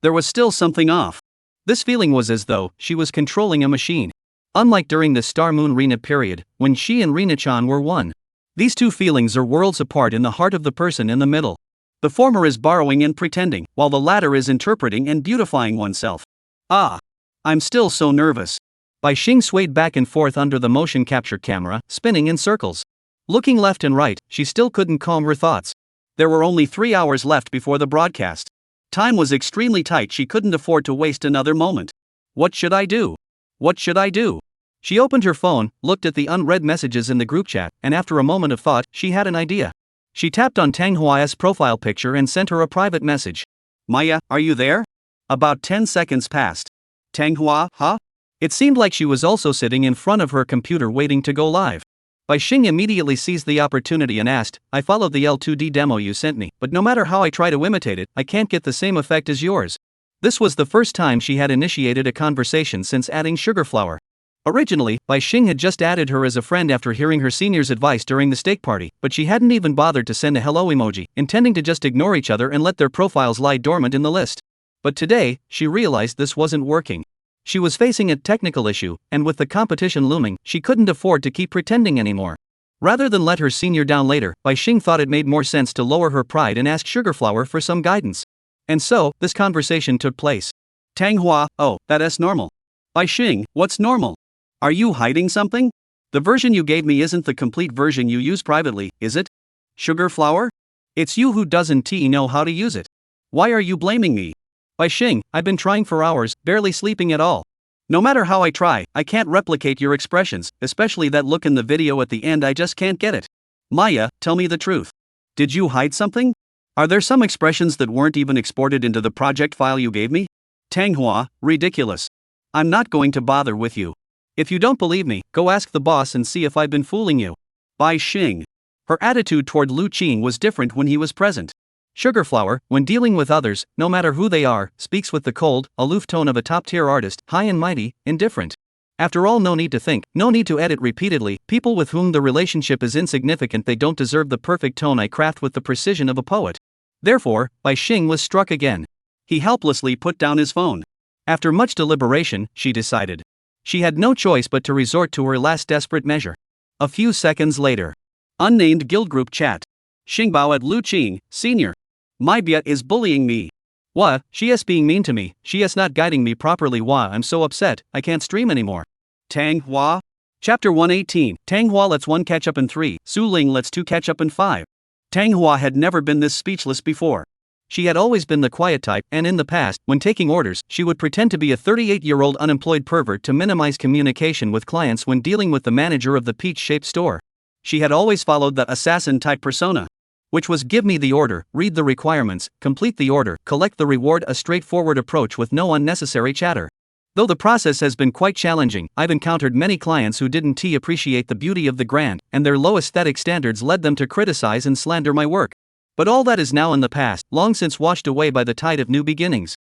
There was still something off. This feeling was as though she was controlling a machine. Unlike during the Star Moon Rina period, when she and Rina-chan were one. These two feelings are worlds apart in the heart of the person in the middle. The former is borrowing and pretending, while the latter is interpreting and beautifying oneself. Ah! I'm still so nervous. Bai Xing swayed back and forth under the motion capture camera, spinning in circles. Looking left and right, she still couldn't calm her thoughts. There were only 3 hours left before the broadcast. Time was extremely tight, she couldn't afford to waste another moment. What should I do? What should I do? She opened her phone, looked at the unread messages in the group chat, and after a moment of thought, she had an idea. She tapped on Tang Hua's profile picture and sent her a private message. Maya, are you there? About 10 seconds passed. Tang Hua, huh? It seemed like she was also sitting in front of her computer waiting to go live. Bai Xing immediately seized the opportunity and asked, I followed the L2D demo you sent me, but no matter how I try to imitate it, I can't get the same effect as yours. This was the first time she had initiated a conversation since adding sugar flour. Originally, Bai Xing had just added her as a friend after hearing her senior's advice during the steak party, but she hadn't even bothered to send a hello emoji, intending to just ignore each other and let their profiles lie dormant in the list. But today, she realized this wasn't working. She was facing a technical issue, and with the competition looming, she couldn't afford to keep pretending anymore. Rather than let her senior down later, Bai Xing thought it made more sense to lower her pride and ask Sugar Flower for some guidance. And so, this conversation took place. Tang Hua, oh, that's normal. Bai Xing, what's normal? Are you hiding something? The version you gave me isn't the complete version you use privately, is it? Sugar Flower? It's you who doesn't know how to use it. Why are you blaming me? Bai Xing, I've been trying for hours, barely sleeping at all. No matter how I try, I can't replicate your expressions, especially that look in the video at the end, I just can't get it. Maya, tell me the truth. Did you hide something? Are there some expressions that weren't even exported into the project file you gave me? Tang Hua, ridiculous. I'm not going to bother with you. If you don't believe me, go ask the boss and see if I've been fooling you. Bai Xing. Her attitude toward Lu Qing was different when he was present. Sugar Flower, when dealing with others, no matter who they are, speaks with the cold, aloof tone of a top-tier artist, high and mighty, indifferent. After all, no need to think, no need to edit repeatedly. People with whom the relationship is insignificant, they don't deserve the perfect tone I craft with the precision of a poet. Therefore, Bai Xing was struck again. He helplessly put down his phone. After much deliberation, she decided. She had no choice but to resort to her last desperate measure. A few seconds later. Unnamed guild group chat. Xingbao at Lu Qing, senior. My biat is bullying me. What? She is being mean to me, she is not guiding me properly. Why I'm so upset, I can't stream anymore. Tang Hua? Chapter 118, Tang Hua lets 1 catch up in 3, Su Ling lets 2 catch up in 5. Tang Hua had never been this speechless before. She had always been the quiet type, and in the past, when taking orders, she would pretend to be a 38-year-old unemployed pervert to minimize communication with clients when dealing with the manager of the peach-shaped store. She had always followed the assassin-type persona, which was give me the order, read the requirements, complete the order, collect the reward, a straightforward approach with no unnecessary chatter. Though the process has been quite challenging, I've encountered many clients who didn't appreciate the beauty of the grand, and their low aesthetic standards led them to criticize and slander my work. But all that is now in the past, long since washed away by the tide of new beginnings.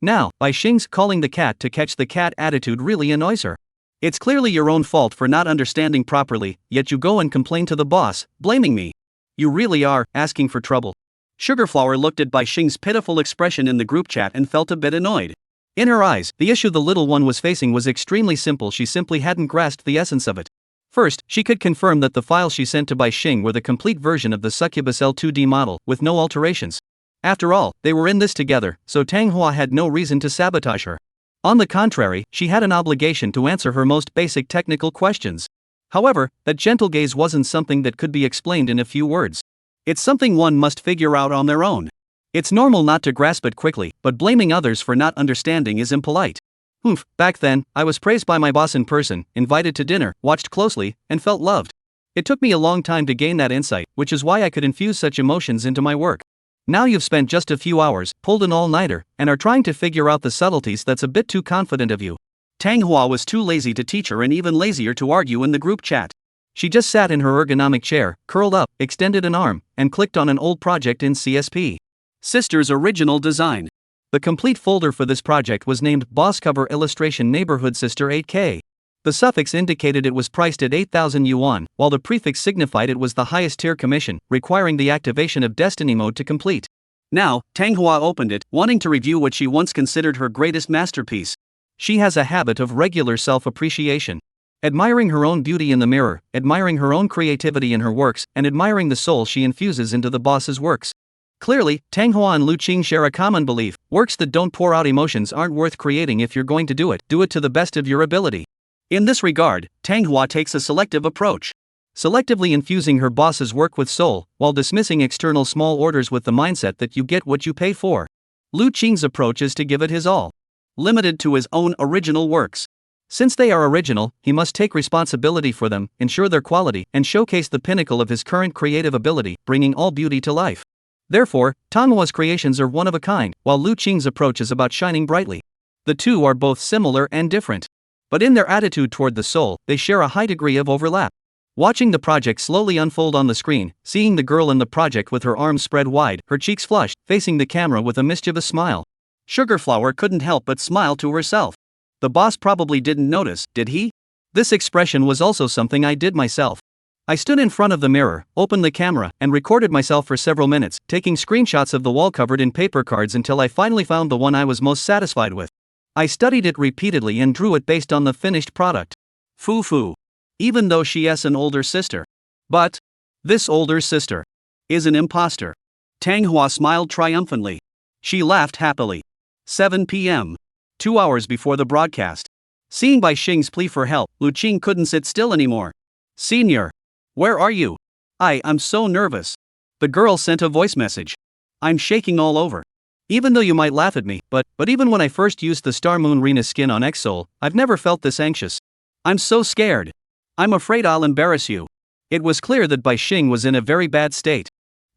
Now, Bai Xing's calling the cat to catch the cat attitude really annoys her. It's clearly your own fault for not understanding properly, yet you go and complain to the boss, blaming me. You really are asking for trouble. Sugar Flower looked at Bai Xing's pitiful expression in the group chat and felt a bit annoyed. In her eyes, the issue the little one was facing was extremely simple, she simply hadn't grasped the essence of it. First, she could confirm that the files she sent to Bai Xing were the complete version of the Succubus L2D model, with no alterations. After all, they were in this together, so Tang Hua had no reason to sabotage her. On the contrary, she had an obligation to answer her most basic technical questions. However, that gentle gaze wasn't something that could be explained in a few words. It's something one must figure out on their own. It's normal not to grasp it quickly, but blaming others for not understanding is impolite. Back then, I was praised by my boss in person, invited to dinner, watched closely, and felt loved. It took me a long time to gain that insight, which is why I could infuse such emotions into my work. Now you've spent just a few hours, pulled an all-nighter, and are trying to figure out the subtleties. That's a bit too confident of you. Tang Hua was too lazy to teach her and even lazier to argue in the group chat. She just sat in her ergonomic chair, curled up, extended an arm, and clicked on an old project in CSP. Sister's original design. The complete folder for this project was named Boss Cover Illustration Neighborhood Sister 8K. The suffix indicated it was priced at 8,000 yuan, while the prefix signified it was the highest tier commission, requiring the activation of Destiny mode to complete. Now, Tang Hua opened it, wanting to review what she once considered her greatest masterpiece. She has a habit of regular self-appreciation. Admiring her own beauty in the mirror, admiring her own creativity in her works, and admiring the soul she infuses into the boss's works. Clearly, Tang Hua and Lu Qing share a common belief: works that don't pour out emotions aren't worth creating. If you're going to do it to the best of your ability. In this regard, Tang Hua takes a selective approach. Selectively infusing her boss's work with soul, while dismissing external small orders with the mindset that you get what you pay for. Lu Qing's approach is to give it his all. Limited to his own original works. Since they are original, he must take responsibility for them, ensure their quality, and showcase the pinnacle of his current creative ability, bringing all beauty to life. Therefore, Tang Hua's creations are one of a kind, while Lu Qing's approach is about shining brightly. The two are both similar and different. But in their attitude toward the soul, they share a high degree of overlap. Watching the project slowly unfold on the screen, seeing the girl in the project with her arms spread wide, her cheeks flushed, facing the camera with a mischievous smile. Sugarflower couldn't help but smile to herself. The boss probably didn't notice, did he? This expression was also something I did myself. I stood in front of the mirror, opened the camera, and recorded myself for several minutes, taking screenshots of the wall covered in paper cards until I finally found the one I was most satisfied with. I studied it repeatedly and drew it based on the finished product. Foo. Even though she has an older sister. But this older sister is an imposter. Tang Hua smiled triumphantly. She laughed happily. 7 p.m. 2 hours before the broadcast. Seeing Bai Xing's plea for help, Lu Qing couldn't sit still anymore. Senior. Where are you? I'm so nervous. The girl sent a voice message. I'm shaking all over. Even though you might laugh at me, but even when I first used the Star Moon Rena skin on X-Soul, I've never felt this anxious. I'm so scared. I'm afraid I'll embarrass you. It was clear that Bai Xing was in a very bad state.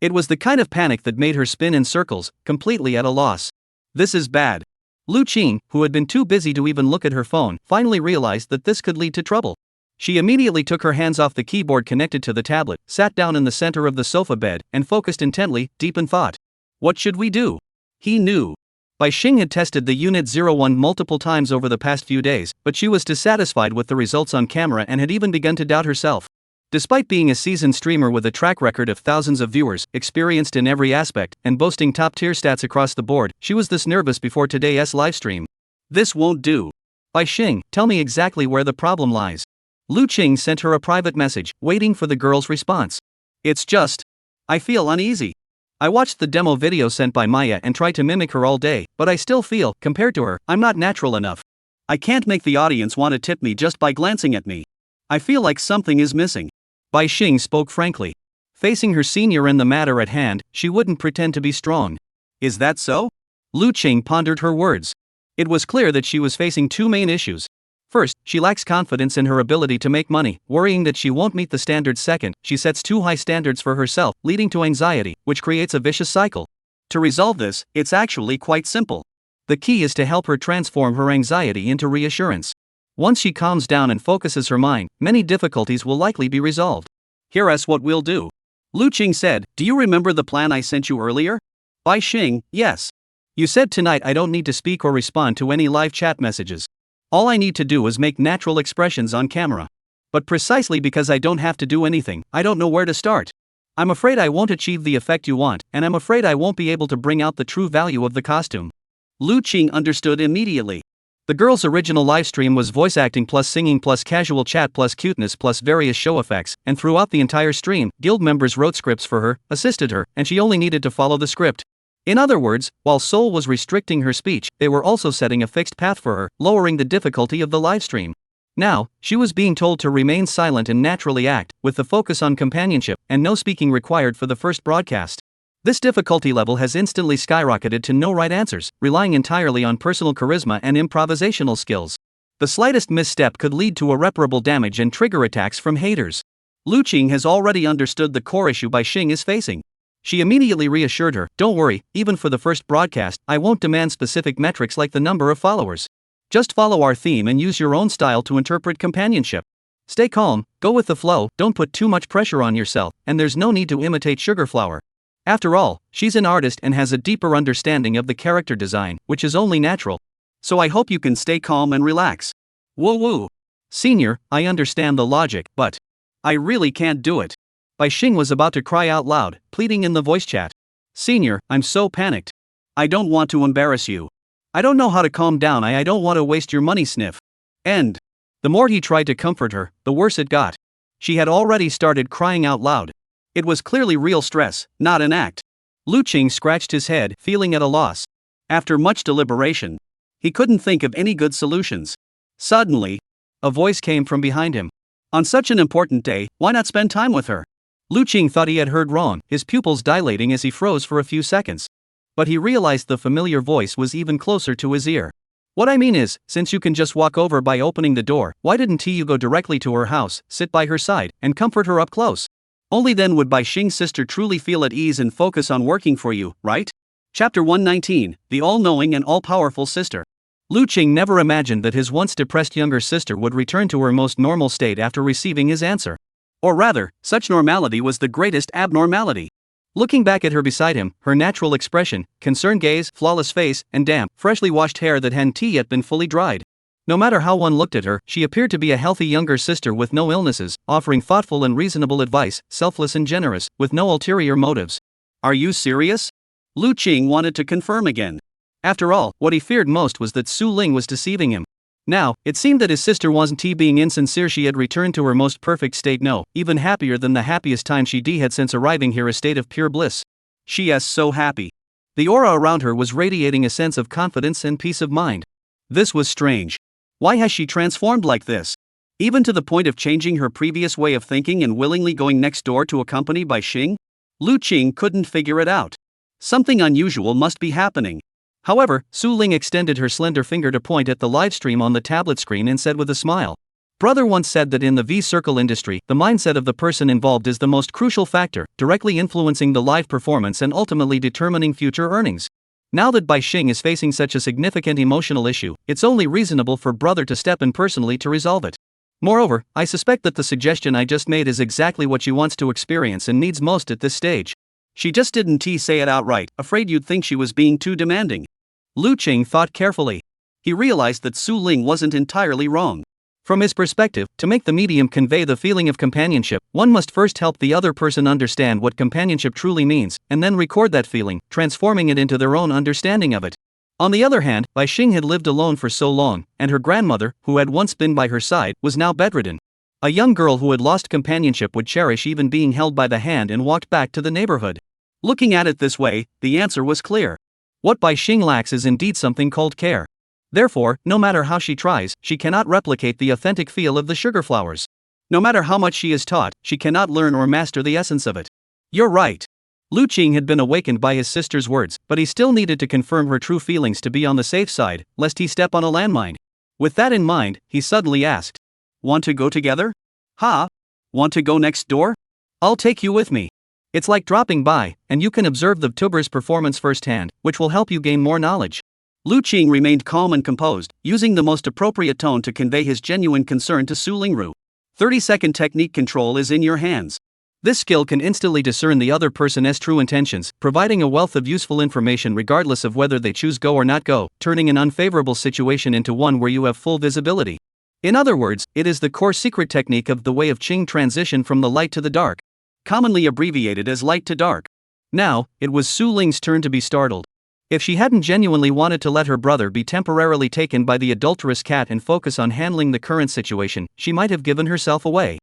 It was the kind of panic that made her spin in circles, completely at a loss. This is bad. Lu Qing, who had been too busy to even look at her phone, finally realized that this could lead to trouble. She immediately took her hands off the keyboard connected to the tablet, sat down in the center of the sofa bed, and focused intently, deep in thought. What should we do? He knew. Bai Xing had tested the Unit 01 multiple times over the past few days, but she was dissatisfied with the results on camera and had even begun to doubt herself. Despite being a seasoned streamer with a track record of thousands of viewers, experienced in every aspect, and boasting top-tier stats across the board, she was this nervous before today's livestream. This won't do. Bai Xing, tell me exactly where the problem lies. Lu Qing sent her a private message, waiting for the girl's response. It's just, I feel uneasy. I watched the demo video sent by Maya and tried to mimic her all day, but I still feel, compared to her, I'm not natural enough. I can't make the audience want to tip me just by glancing at me. I feel like something is missing. Bai Xing spoke frankly. Facing her senior and the matter at hand, she wouldn't pretend to be strong. Is that so? Lu Qing pondered her words. It was clear that she was facing two main issues. First, she lacks confidence in her ability to make money, worrying that she won't meet the standards. Second, she sets too high standards for herself, leading to anxiety, which creates a vicious cycle. To resolve this, it's actually quite simple. The key is to help her transform her anxiety into reassurance. Once she calms down and focuses her mind, many difficulties will likely be resolved. Here's what we'll do. Lu Qing said, do you remember the plan I sent you earlier? Bai Xing, yes. You said tonight I don't need to speak or respond to any live chat messages. All I need to do is make natural expressions on camera. But precisely because I don't have to do anything, I don't know where to start. I'm afraid I won't achieve the effect you want, and I'm afraid I won't be able to bring out the true value of the costume. Lu Qing understood immediately. The girl's original livestream was voice acting plus singing plus casual chat plus cuteness plus various show effects, and throughout the entire stream, guild members wrote scripts for her, assisted her, and she only needed to follow the script. In other words, while Seoul was restricting her speech, they were also setting a fixed path for her, lowering the difficulty of the livestream. Now, she was being told to remain silent and naturally act, with the focus on companionship, and no speaking required for the first broadcast. This difficulty level has instantly skyrocketed to no right answers, relying entirely on personal charisma and improvisational skills. The slightest misstep could lead to irreparable damage and trigger attacks from haters. Lu Qing has already understood the core issue Bai Xing is facing. She immediately reassured her, "Don't worry, even for the first broadcast, I won't demand specific metrics like the number of followers. Just follow our theme and use your own style to interpret companionship. Stay calm, go with the flow, don't put too much pressure on yourself, and there's no need to imitate Sugar Flower. After all, she's an artist and has a deeper understanding of the character design, which is only natural. So I hope you can stay calm and relax." Woo woo. "Senior, I understand the logic, but I really can't do it." Bai Xing was about to cry out loud, pleading in the voice chat. "Senior, I'm so panicked. I don't want to embarrass you. I don't know how to calm down. I don't want to waste your money sniff." And the more he tried to comfort her, the worse it got. She had already started crying out loud. It was clearly real stress, not an act. Lu Qing scratched his head, feeling at a loss. After much deliberation, he couldn't think of any good solutions. Suddenly, a voice came from behind him. "On such an important day, why not spend time with her?" Lu Qing thought he had heard wrong, his pupils dilating as he froze for a few seconds. But he realized the familiar voice was even closer to his ear. "What I mean is, since you can just walk over by opening the door, why didn't you go directly to her house, sit by her side, and comfort her up close? Only then would Bai Xing's sister truly feel at ease and focus on working for you, right?" Chapter 119, The All-Knowing and All-Powerful Sister. Lu Qing never imagined that his once depressed younger sister would return to her most normal state after receiving his answer. Or rather, such normality was the greatest abnormality. Looking back at her beside him, her natural expression, concerned gaze, flawless face, and damp, freshly washed hair that hadn't yet been fully dried. No matter how one looked at her, she appeared to be a healthy younger sister with no illnesses, offering thoughtful and reasonable advice, selfless and generous, with no ulterior motives. "Are you serious?" Lu Qing wanted to confirm again. After all, what he feared most was that Su Ling was deceiving him. Now, it seemed that his sister wasn't being insincere. She had returned to her most perfect state, no, even happier than the happiest time she had since arriving here, a state of pure bliss. She is so happy. The aura around her was radiating a sense of confidence and peace of mind. This was strange. Why has she transformed like this? Even to the point of changing her previous way of thinking and willingly going next door to accompany Bai Xing? Lu Qing couldn't figure it out. Something unusual must be happening. However, Su Ling extended her slender finger to point at the livestream on the tablet screen and said with a smile, "Brother once said that in the V-circle industry, the mindset of the person involved is the most crucial factor, directly influencing the live performance and ultimately determining future earnings. Now that Bai Xing is facing such a significant emotional issue, it's only reasonable for brother to step in personally to resolve it. Moreover, I suspect that the suggestion I just made is exactly what she wants to experience and needs most at this stage. She just didn't say it outright, afraid you'd think she was being too demanding." Lu Qing thought carefully. He realized that Su Ling wasn't entirely wrong. From his perspective, to make the medium convey the feeling of companionship, one must first help the other person understand what companionship truly means, and then record that feeling, transforming it into their own understanding of it. On the other hand, Bai Xing had lived alone for so long, and her grandmother, who had once been by her side, was now bedridden. A young girl who had lost companionship would cherish even being held by the hand and walked back to the neighborhood. Looking at it this way, the answer was clear. What Bai Xing lacks is indeed something called care. Therefore, no matter how she tries, she cannot replicate the authentic feel of the sugar flowers. No matter how much she is taught, she cannot learn or master the essence of it. You're right. Lu Qing had been awakened by his sister's words, but he still needed to confirm her true feelings to be on the safe side, lest he step on a landmine. With that in mind, he suddenly asked, "Want to go together? Ha? Want to go next door? I'll take you with me. It's like dropping by, and you can observe the VTuber's performance firsthand, which will help you gain more knowledge." Lu Qing remained calm and composed, using the most appropriate tone to convey his genuine concern to Su Lingru. 30-second technique control is in your hands. This skill can instantly discern the other person's true intentions, providing a wealth of useful information regardless of whether they choose go or not go, turning an unfavorable situation into one where you have full visibility. In other words, it is the core secret technique of the way of Qing transition from the light to the dark, commonly abbreviated as light to dark. Now, it was Su Ling's turn to be startled. If she hadn't genuinely wanted to let her brother be temporarily taken by the adulterous cat and focus on handling the current situation, she might have given herself away.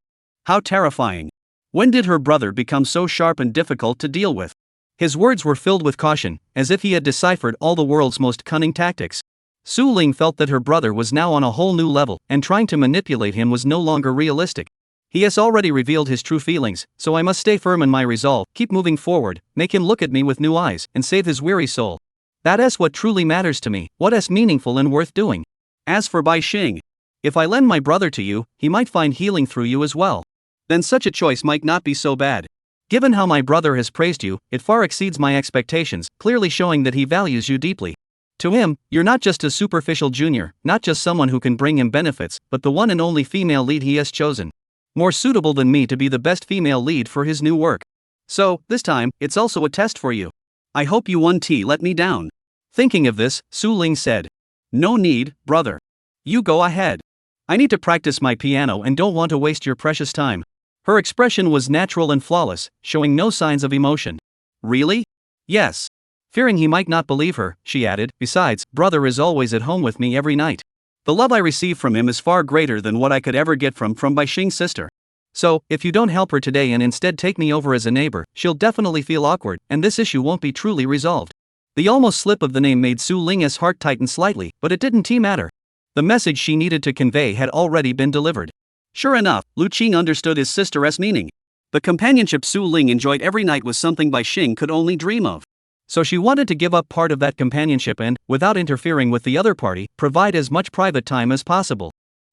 How terrifying. When did her brother become so sharp and difficult to deal with? His words were filled with caution, as if he had deciphered all the world's most cunning tactics. Su Ling felt that her brother was now on a whole new level, and trying to manipulate him was no longer realistic. He has already revealed his true feelings, so I must stay firm in my resolve, keep moving forward, make him look at me with new eyes, and save his weary soul. That's what truly matters to me, what is meaningful and worth doing. As for Bai Xing, if I lend my brother to you, he might find healing through you as well. Then such a choice might not be so bad. Given how my brother has praised you, it far exceeds my expectations, clearly showing that he values you deeply. To him, you're not just a superficial junior, not just someone who can bring him benefits, but the one and only female lead he has chosen. More suitable than me to be the best female lead for his new work. So, this time, it's also a test for you. I hope you won't let me down. Thinking of this, Su Ling said. No need, brother. You go ahead. I need to practice my piano and don't want to waste your precious time. Her expression was natural and flawless, showing no signs of emotion. Really? Yes. Fearing he might not believe her, she added, besides, brother is always at home with me every night. The love I receive from him is far greater than what I could ever get from Bai Xing's sister. So, if you don't help her today and instead take me over as a neighbor, she'll definitely feel awkward, and this issue won't be truly resolved. The almost slip of the name made Su Ling's heart tighten slightly, but it didn't matter. The message she needed to convey had already been delivered. Sure enough, Lu Qing understood his sister's meaning. The companionship Su Ling enjoyed every night was something Bai Xing could only dream of. So she wanted to give up part of that companionship and, without interfering with the other party, provide as much private time as possible.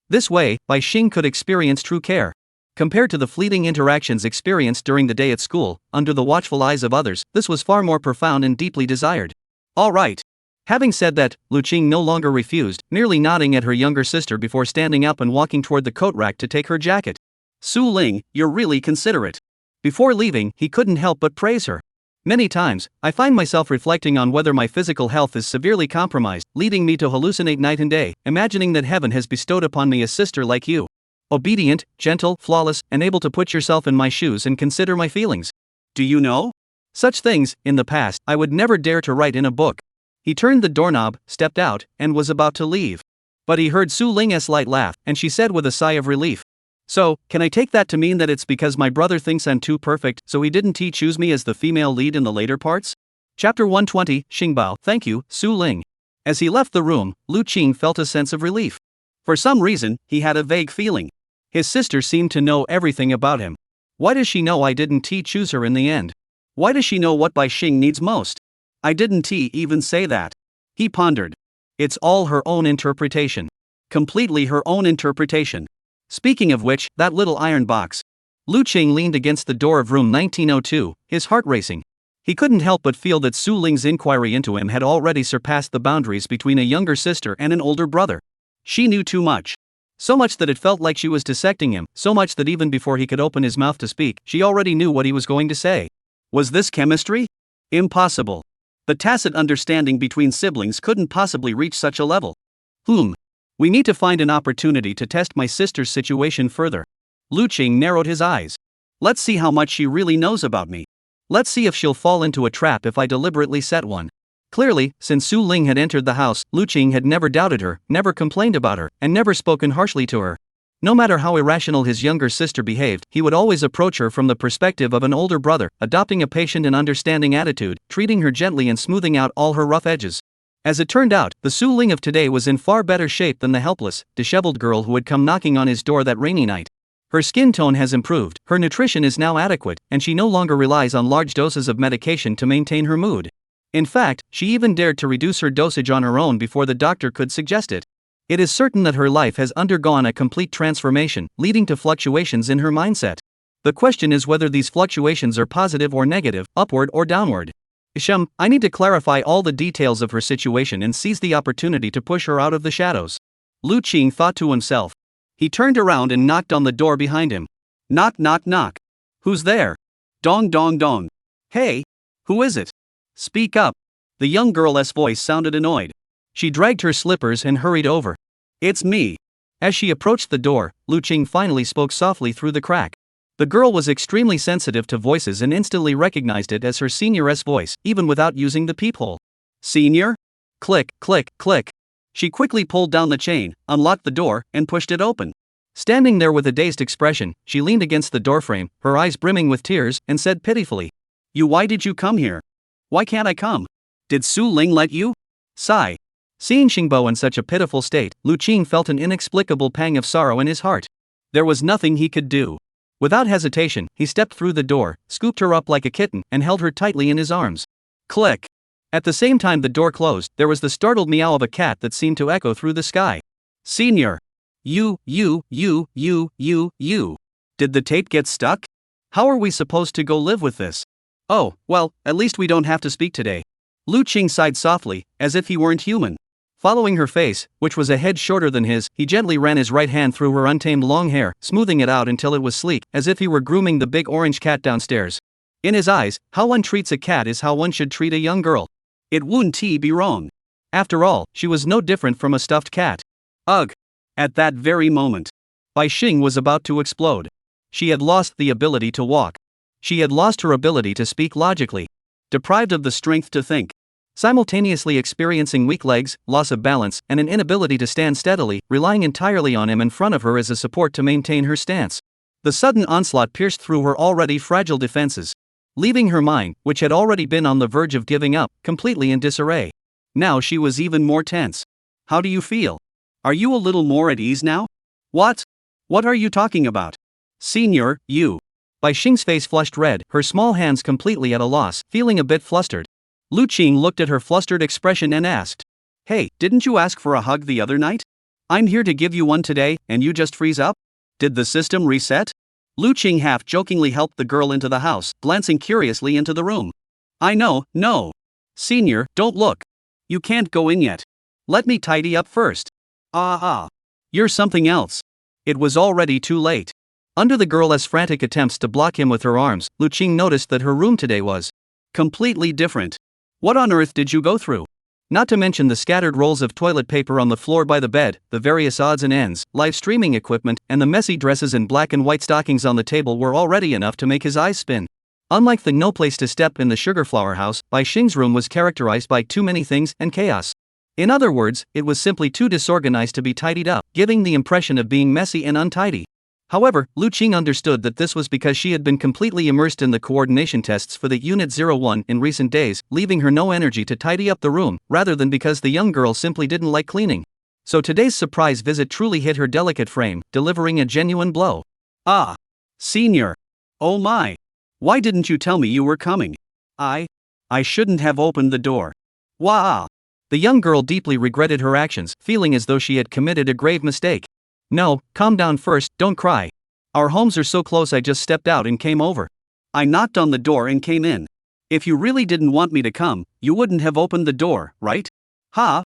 This way, Bai Xing could experience true care. Compared to the fleeting interactions experienced during the day at school, under the watchful eyes of others, this was far more profound and deeply desired. All right. Having said that, Lu Qing no longer refused, merely nodding at her younger sister before standing up and walking toward the coat rack to take her jacket. Su Ling, you're really considerate. Before leaving, he couldn't help but praise her. Many times, I find myself reflecting on whether my physical health is severely compromised, leading me to hallucinate night and day, imagining that heaven has bestowed upon me a sister like you. Obedient, gentle, flawless, and able to put yourself in my shoes and consider my feelings. Do you know? Such things, in the past, I would never dare to write in a book. He turned the doorknob, stepped out, and was about to leave. But he heard Su Ling's light laugh, and she said with a sigh of relief. So, can I take that to mean that it's because my brother thinks I'm too perfect, so he didn't choose me as the female lead in the later parts? Chapter 120, Xingbao. Thank you, Su Ling. As he left the room, Lu Qing felt a sense of relief. For some reason, he had a vague feeling. His sister seemed to know everything about him. Why does she know I didn't choose her in the end? Why does she know what Bai Xing needs most? I didn't even say that. He pondered. It's all her own interpretation. Completely her own interpretation. Speaking of which, that little iron box. Lu Qing leaned against the door of room 1902, his heart racing. He couldn't help but feel that Su Ling's inquiry into him had already surpassed the boundaries between a younger sister and an older brother. She knew too much. So much that it felt like she was dissecting him, so much that even before he could open his mouth to speak, she already knew what he was going to say. Was this chemistry? Impossible. The tacit understanding between siblings couldn't possibly reach such a level. We need to find an opportunity to test my sister's situation further. Lu Qing narrowed his eyes. Let's see how much she really knows about me. Let's see if she'll fall into a trap if I deliberately set one. Clearly, since Su Ling had entered the house, Lu Qing had never doubted her, never complained about her, and never spoken harshly to her. No matter how irrational his younger sister behaved, he would always approach her from the perspective of an older brother, adopting a patient and understanding attitude, treating her gently and smoothing out all her rough edges. As it turned out, the Su Ling of today was in far better shape than the helpless, disheveled girl who had come knocking on his door that rainy night. Her skin tone has improved, her nutrition is now adequate, and she no longer relies on large doses of medication to maintain her mood. In fact, she even dared to reduce her dosage on her own before the doctor could suggest it. It is certain that her life has undergone a complete transformation, leading to fluctuations in her mindset. The question is whether these fluctuations are positive or negative, upward or downward. I need to clarify all the details of her situation and seize the opportunity to push her out of the shadows. Lu Qing thought to himself. He turned around and knocked on the door behind him. Knock, knock, knock. Who's there? Dong, dong, dong. Hey, who is it? Speak up. The young girl's voice sounded annoyed. She dragged her slippers and hurried over. It's me. As she approached the door, Lu Qing finally spoke softly through the crack. The girl was extremely sensitive to voices and instantly recognized it as her senior's voice, even without using the peephole. Senior? Click, click, click. She quickly pulled down the chain, unlocked the door, and pushed it open. Standing there with a dazed expression, she leaned against the doorframe, her eyes brimming with tears, and said pitifully, Why did you come here? Why can't I come? Did Su Ling let you? Sigh. Seeing Xingbo in such a pitiful state, Lu Qing felt an inexplicable pang of sorrow in his heart. There was nothing he could do. Without hesitation, he stepped through the door, scooped her up like a kitten, and held her tightly in his arms. Click. At the same time the door closed, there was the startled meow of a cat that seemed to echo through the sky. Senior. You. Did the tape get stuck? How are we supposed to go live with this? Oh, well, at least we don't have to speak today. Lu Qing sighed softly, as if he weren't human. Following her face, which was a head shorter than his, he gently ran his right hand through her untamed long hair, smoothing it out until it was sleek, as if he were grooming the big orange cat downstairs. In his eyes, how one treats a cat is how one should treat a young girl. It wouldn't be wrong. After all, she was no different from a stuffed cat. Ugh. At that very moment, Bai Xing was about to explode. She had lost the ability to walk. She had lost her ability to speak logically. Deprived of the strength to think. Simultaneously experiencing weak legs, loss of balance, and an inability to stand steadily, relying entirely on him in front of her as a support to maintain her stance. The sudden onslaught pierced through her already fragile defenses, leaving her mind, which had already been on the verge of giving up, completely in disarray. Now she was even more tense. How do you feel? Are you a little more at ease now? What? What are you talking about? Senior, you. Bai Xing's face flushed red, her small hands completely at a loss, feeling a bit flustered. Lu Qing looked at her flustered expression and asked, Hey, didn't you ask for a hug the other night? I'm here to give you one today, and you just freeze up? Did the system reset? Lu Qing half-jokingly helped the girl into the house, glancing curiously into the room. No. Senior, don't look. You can't go in yet. Let me tidy up first. You're something else. It was already too late. Under the girl's frantic attempts to block him with her arms, Lu Qing noticed that her room today was completely different. What on earth did you go through? Not to mention the scattered rolls of toilet paper on the floor by the bed, the various odds and ends, live streaming equipment, and the messy dresses and black and white stockings on the table were already enough to make his eyes spin. Unlike the no place to step in the sugar flower house, Bai Xing's room was characterized by too many things and chaos. In other words, it was simply too disorganized to be tidied up, giving the impression of being messy and untidy. However, Lu Qing understood that this was because she had been completely immersed in the coordination tests for the Unit 01 in recent days, leaving her no energy to tidy up the room, rather than because the young girl simply didn't like cleaning. So today's surprise visit truly hit her delicate frame, delivering a genuine blow. Senior. Oh my. Why didn't you tell me you were coming? I shouldn't have opened the door. Wah! The young girl deeply regretted her actions, feeling as though she had committed a grave mistake. No, calm down first, don't cry. Our homes are so close, I just stepped out and came over. I knocked on the door and came in. If you really didn't want me to come, you wouldn't have opened the door, right? How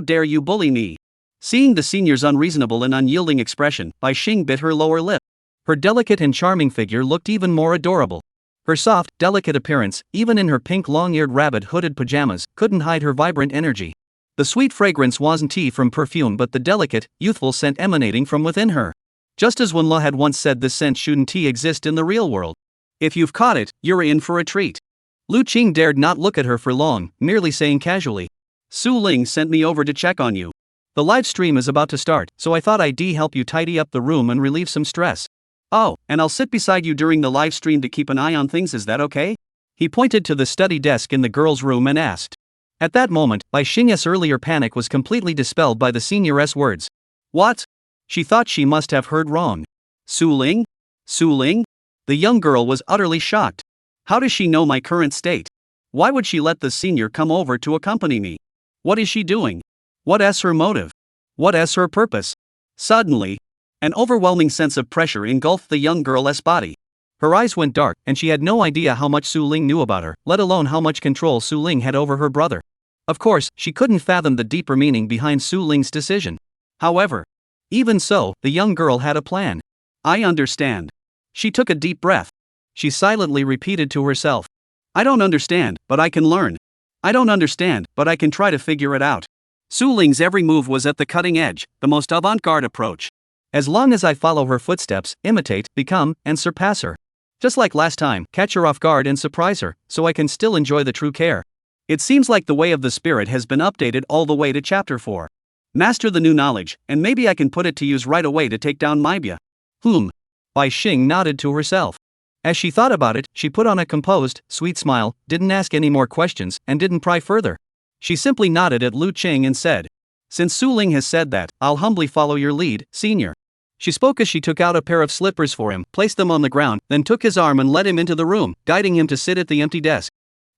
dare you bully me? Seeing the senior's unreasonable and unyielding expression, Bai Xing bit her lower lip. Her delicate and charming figure looked even more adorable. Her soft, delicate appearance, even in her pink long-eared rabbit hooded pajamas, couldn't hide her vibrant energy. The sweet fragrance wasn't tea from perfume but the delicate, youthful scent emanating from within her. Just as Wen Le had once said, this scent shouldn't exist in the real world. If you've caught it, you're in for a treat. Lu Qing dared not look at her for long, merely saying casually, Su Ling sent me over to check on you. The live stream is about to start, so I thought I'd help you tidy up the room and relieve some stress. Oh, and I'll sit beside you during the live stream to keep an eye on things, is that okay? He pointed to the study desk in the girl's room and asked. At that moment, Bai Xing's earlier panic was completely dispelled by the senior's words. What? She thought she must have heard wrong. Su Ling? The young girl was utterly shocked. How does she know my current state? Why would she let the senior come over to accompany me? What is she doing? What is her motive? What is her purpose? Suddenly, an overwhelming sense of pressure engulfed the young girl's body. Her eyes went dark, and she had no idea how much Su Ling knew about her, let alone how much control Su Ling had over her brother. Of course, she couldn't fathom the deeper meaning behind Su Ling's decision. However, even so, the young girl had a plan. I understand. She took a deep breath. She silently repeated to herself. I don't understand, but I can learn. I don't understand, but I can try to figure it out. Su Ling's every move was at the cutting edge, the most avant-garde approach. As long as I follow her footsteps, imitate, become, and surpass her. Just like last time, catch her off guard and surprise her, so I can still enjoy the true care. It seems like the way of the spirit has been updated all the way to chapter 4. Master the new knowledge, and maybe I can put it to use right away to take down Maibia. Bai Xing nodded to herself. As she thought about it, she put on a composed, sweet smile, didn't ask any more questions, and didn't pry further. She simply nodded at Lu Qing and said, "Since Su Ling has said that, I'll humbly follow your lead, senior." She spoke as she took out a pair of slippers for him, placed them on the ground, then took his arm and led him into the room, guiding him to sit at the empty desk.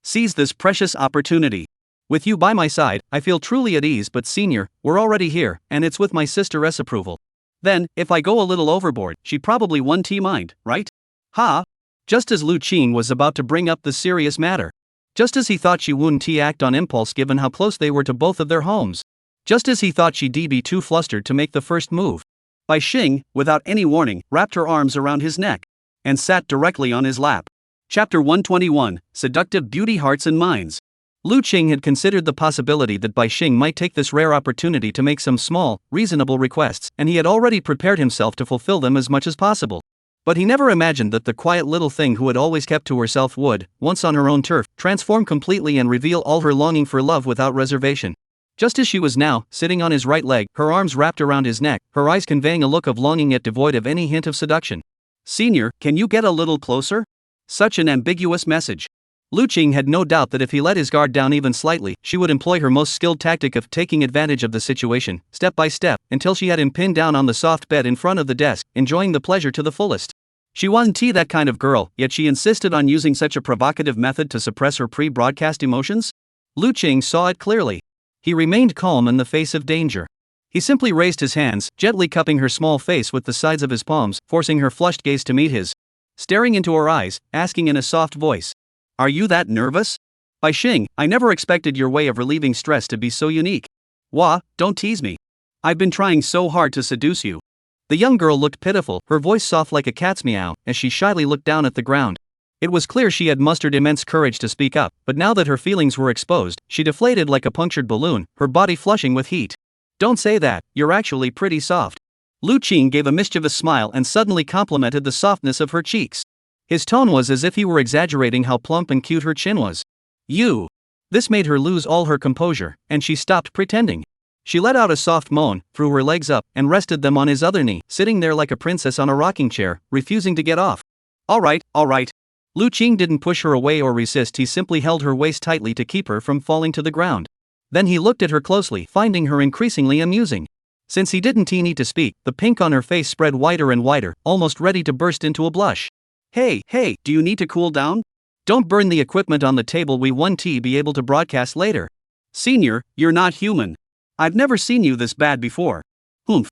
"Seize this precious opportunity. With you by my side, I feel truly at ease, but senior, we're already here, and it's with my sister's approval. Then, if I go a little overboard, she probably won't mind, right? Ha!" Just as Lu Qing was about to bring up the serious matter. Just as he thought she wouldn't act on impulse given how close they were to both of their homes. Just as he thought she'd be too flustered to make the first move. Bai Xing, without any warning, wrapped her arms around his neck. And sat directly on his lap. Chapter 121, Seductive Beauty Hearts and Minds. Lu Qing had considered the possibility that Bai Xing might take this rare opportunity to make some small, reasonable requests, and he had already prepared himself to fulfill them as much as possible. But he never imagined that the quiet little thing who had always kept to herself would, once on her own turf, transform completely and reveal all her longing for love without reservation. Just as she was now, sitting on his right leg, her arms wrapped around his neck, her eyes conveying a look of longing yet devoid of any hint of seduction. "Senior, can you get a little closer?" Such an ambiguous message. Lu Qing had no doubt that if he let his guard down even slightly, she would employ her most skilled tactic of taking advantage of the situation, step by step, until she had him pinned down on the soft bed in front of the desk, enjoying the pleasure to the fullest. She wasn't that kind of girl, yet she insisted on using such a provocative method to suppress her pre-broadcast emotions? Lu Qing saw it clearly. He remained calm in the face of danger. He simply raised his hands, gently cupping her small face with the sides of his palms, forcing her flushed gaze to meet his. Staring into her eyes, asking in a soft voice, "Are you that nervous? Bai Xing, I never expected your way of relieving stress to be so unique. Wah, don't tease me. I've been trying so hard to seduce you." The young girl looked pitiful, her voice soft like a cat's meow, as she shyly looked down at the ground. It was clear she had mustered immense courage to speak up, but now that her feelings were exposed, she deflated like a punctured balloon, her body flushing with heat. "Don't say that, you're actually pretty soft." Lu Qing gave a mischievous smile and suddenly complimented the softness of her cheeks. His tone was as if he were exaggerating how plump and cute her chin was. "You." This made her lose all her composure, and she stopped pretending. She let out a soft moan, threw her legs up, and rested them on his other knee, sitting there like a princess on a rocking chair, refusing to get off. All right. Lu Qing didn't push her away or resist, he simply held her waist tightly to keep her from falling to the ground. Then he looked at her closely, finding her increasingly amusing. Since he didn't need to speak, the pink on her face spread wider and wider, almost ready to burst into a blush. Hey, do you need to cool down? Don't burn the equipment on the table, we won't be able to broadcast later. Senior, you're not human. I've never seen you this bad before.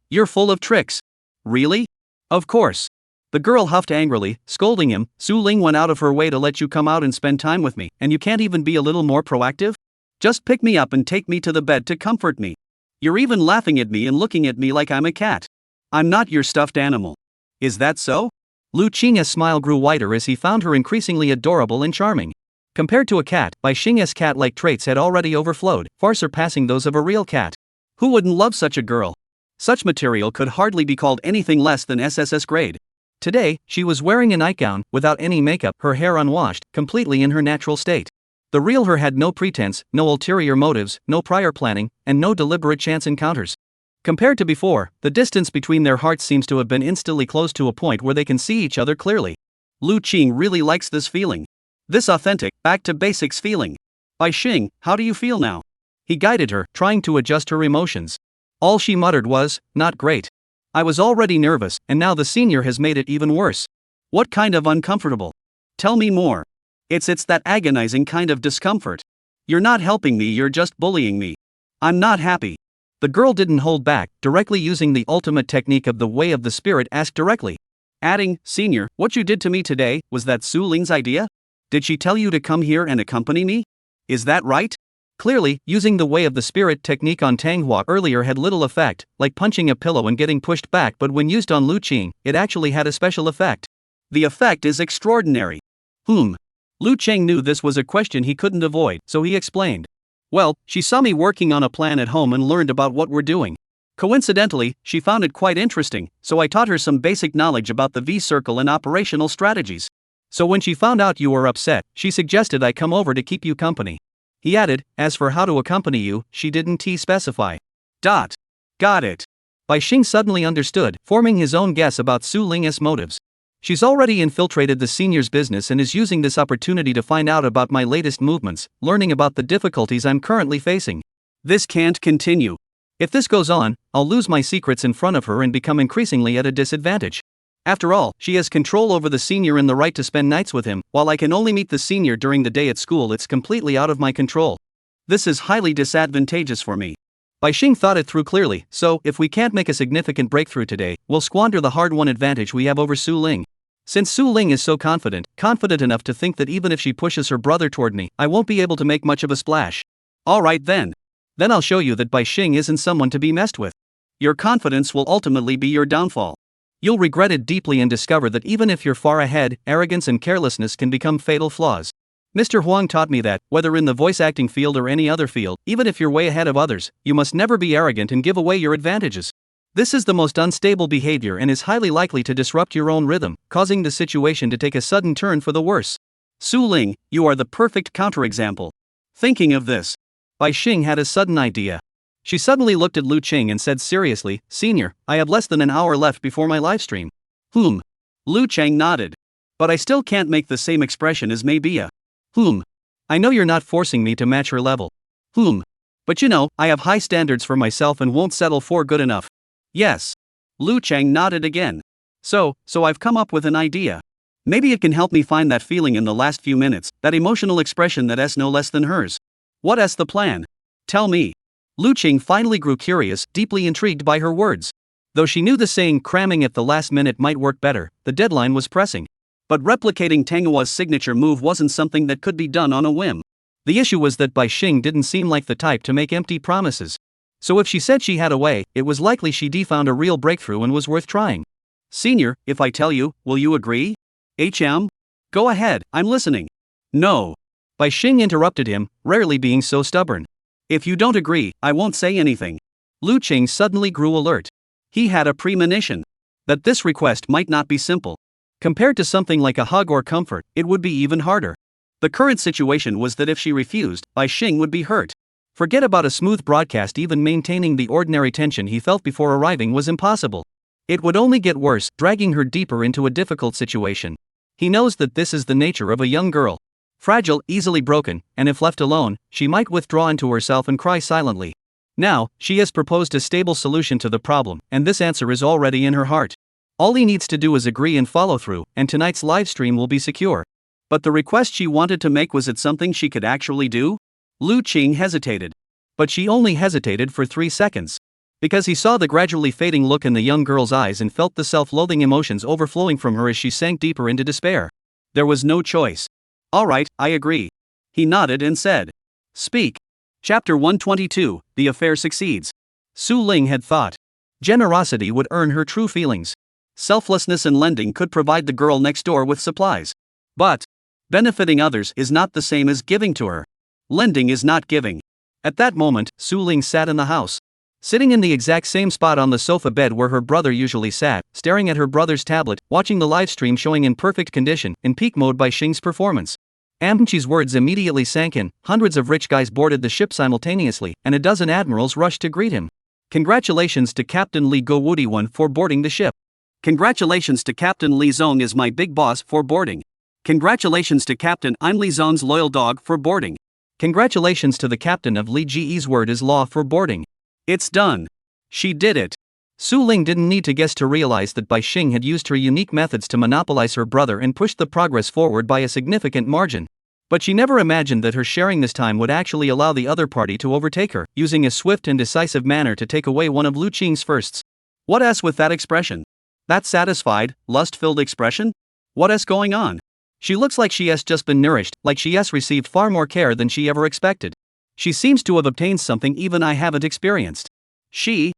You're full of tricks. Really? Of course. The girl huffed angrily, scolding him. "Su Ling went out of her way to let you come out and spend time with me, and you can't even be a little more proactive? Just pick me up and take me to the bed to comfort me. You're even laughing at me and looking at me like I'm a cat. I'm not your stuffed animal. Is that so?" Lu Qing's smile grew wider as he found her increasingly adorable and charming. Compared to a cat, Bai Xing's cat-like traits had already overflowed, far surpassing those of a real cat. Who wouldn't love such a girl? Such material could hardly be called anything less than SSS grade. Today, she was wearing a nightgown, without any makeup, her hair unwashed, completely in her natural state. The real her had no pretense, no ulterior motives, no prior planning, and no deliberate chance encounters. Compared to before, the distance between their hearts seems to have been instantly close to a point where they can see each other clearly. Lu Qing really likes this feeling. This authentic, back-to-basics feeling. Bai Xing, how do you feel now? He guided her, trying to adjust her emotions. All she muttered was, "Not great. I was already nervous, and now the senior has made it even worse." "What kind of uncomfortable? Tell me more." It's that agonizing kind of discomfort. "You're not helping me, you're just bullying me. I'm not happy." The girl didn't hold back, directly using the ultimate technique of the way of the spirit, asked directly. Adding, "Senior, what you did to me today, was that Su Ling's idea? Did she tell you to come here and accompany me? Is that right?" Clearly, using the way of the spirit technique on Manhwa earlier had little effect, like punching a pillow and getting pushed back, but when used on Lu Qing, it actually had a special effect. The effect is extraordinary. Lu Qing knew this was a question he couldn't avoid, so he explained. "Well, she saw me working on a plan at home and learned about what we're doing. Coincidentally, she found it quite interesting, so I taught her some basic knowledge about the V-circle and operational strategies. So when she found out you were upset, she suggested I come over to keep you company." He added, as for how to accompany you, she didn't specify. Got it. Bai Xing suddenly understood, forming his own guess about Su Ling's motives. She's already infiltrated the senior's business and is using this opportunity to find out about my latest movements, learning about the difficulties I'm currently facing. This can't continue. If this goes on, I'll lose my secrets in front of her and become increasingly at a disadvantage. After all, she has control over the senior and the right to spend nights with him, while I can only meet the senior during the day at school. It's completely out of my control. This is highly disadvantageous for me. Bai Xing thought it through clearly, so, if we can't make a significant breakthrough today, we'll squander the hard-won advantage we have over Su Ling. Since Su Ling is so confident enough to think that even if she pushes her brother toward me, I won't be able to make much of a splash. Alright then. Then I'll show you that Bai Xing isn't someone to be messed with. Your confidence will ultimately be your downfall. You'll regret it deeply and discover that even if you're far ahead, arrogance and carelessness can become fatal flaws. Mr. Huang taught me that, whether in the voice acting field or any other field, even if you're way ahead of others, you must never be arrogant and give away your advantages. This is the most unstable behavior and is highly likely to disrupt your own rhythm, causing the situation to take a sudden turn for the worse. Su Ling, you are the perfect counterexample. Thinking of this, Bai Xing had a sudden idea. She suddenly looked at Lu Qing and said seriously, Senior, I have less than an hour left before my livestream. Lu Chang nodded. But I still can't make the same expression as Maybia. I know you're not forcing me to match her level. But you know, I have high standards for myself and won't settle for good enough. Yes. Lu Chang nodded again. So I've come up with an idea. Maybe it can help me find that feeling in the last few minutes, that emotional expression that is no less than hers. What's the plan? Tell me. Lu Qing finally grew curious, deeply intrigued by her words. Though she knew the saying cramming at the last minute might work better, the deadline was pressing. But replicating Tangua's signature move wasn't something that could be done on a whim. The issue was that Bai Xing didn't seem like the type to make empty promises. So if she said she had a way, it was likely she'd found a real breakthrough and was worth trying. Senior, if I tell you, will you agree? Go ahead, I'm listening. No. Bai Xing interrupted him, rarely being so stubborn. If you don't agree, I won't say anything. Lu Qing suddenly grew alert. He had a premonition that this request might not be simple. Compared to something like a hug or comfort, it would be even harder. The current situation was that if she refused, Bai Xing would be hurt. Forget about a smooth broadcast, even maintaining the ordinary tension he felt before arriving was impossible. It would only get worse, dragging her deeper into a difficult situation. He knows that this is the nature of a young girl. Fragile, easily broken, and if left alone, she might withdraw into herself and cry silently. Now, she has proposed a stable solution to the problem, and this answer is already in her heart. All he needs to do is agree and follow through, and tonight's livestream will be secure. But the request she wanted to make, was it something she could actually do? Lu Qing hesitated. But she only hesitated for 3 seconds. Because he saw the gradually fading look in the young girl's eyes and felt the self-loathing emotions overflowing from her as she sank deeper into despair. There was no choice. Alright, I agree. He nodded and said. Speak. Chapter 122, The Affair Succeeds. Su Ling had thought. Generosity would earn her true feelings. Selflessness and lending could provide the girl next door with supplies. But benefiting others is not the same as giving to her. Lending is not giving. At that moment, Su Ling sat in the house. Sitting in the exact same spot on the sofa bed where her brother usually sat, staring at her brother's tablet, watching the livestream showing in perfect condition, in peak mode by Xing's performance. Amchi's words immediately sank in. Hundreds of rich guys boarded the ship simultaneously, and a dozen admirals rushed to greet him. Congratulations to Captain Li Gowudi-1 for boarding the ship. Congratulations to Captain Li Zong is my big boss for boarding. Congratulations to Captain I'm Li Zong's loyal dog for boarding. Congratulations to the captain of Li Ji's word is law for boarding. It's done. She did it. Su Ling didn't need to guess to realize that Bai Xing had used her unique methods to monopolize her brother and pushed the progress forward by a significant margin. But she never imagined that her sharing this time would actually allow the other party to overtake her, using a swift and decisive manner to take away one of Lu Qing's firsts. What else with that expression? That satisfied, lust-filled expression? What else going on? She looks like she has just been nourished, like she has received far more care than she ever expected. She seems to have obtained something even I haven't experienced. She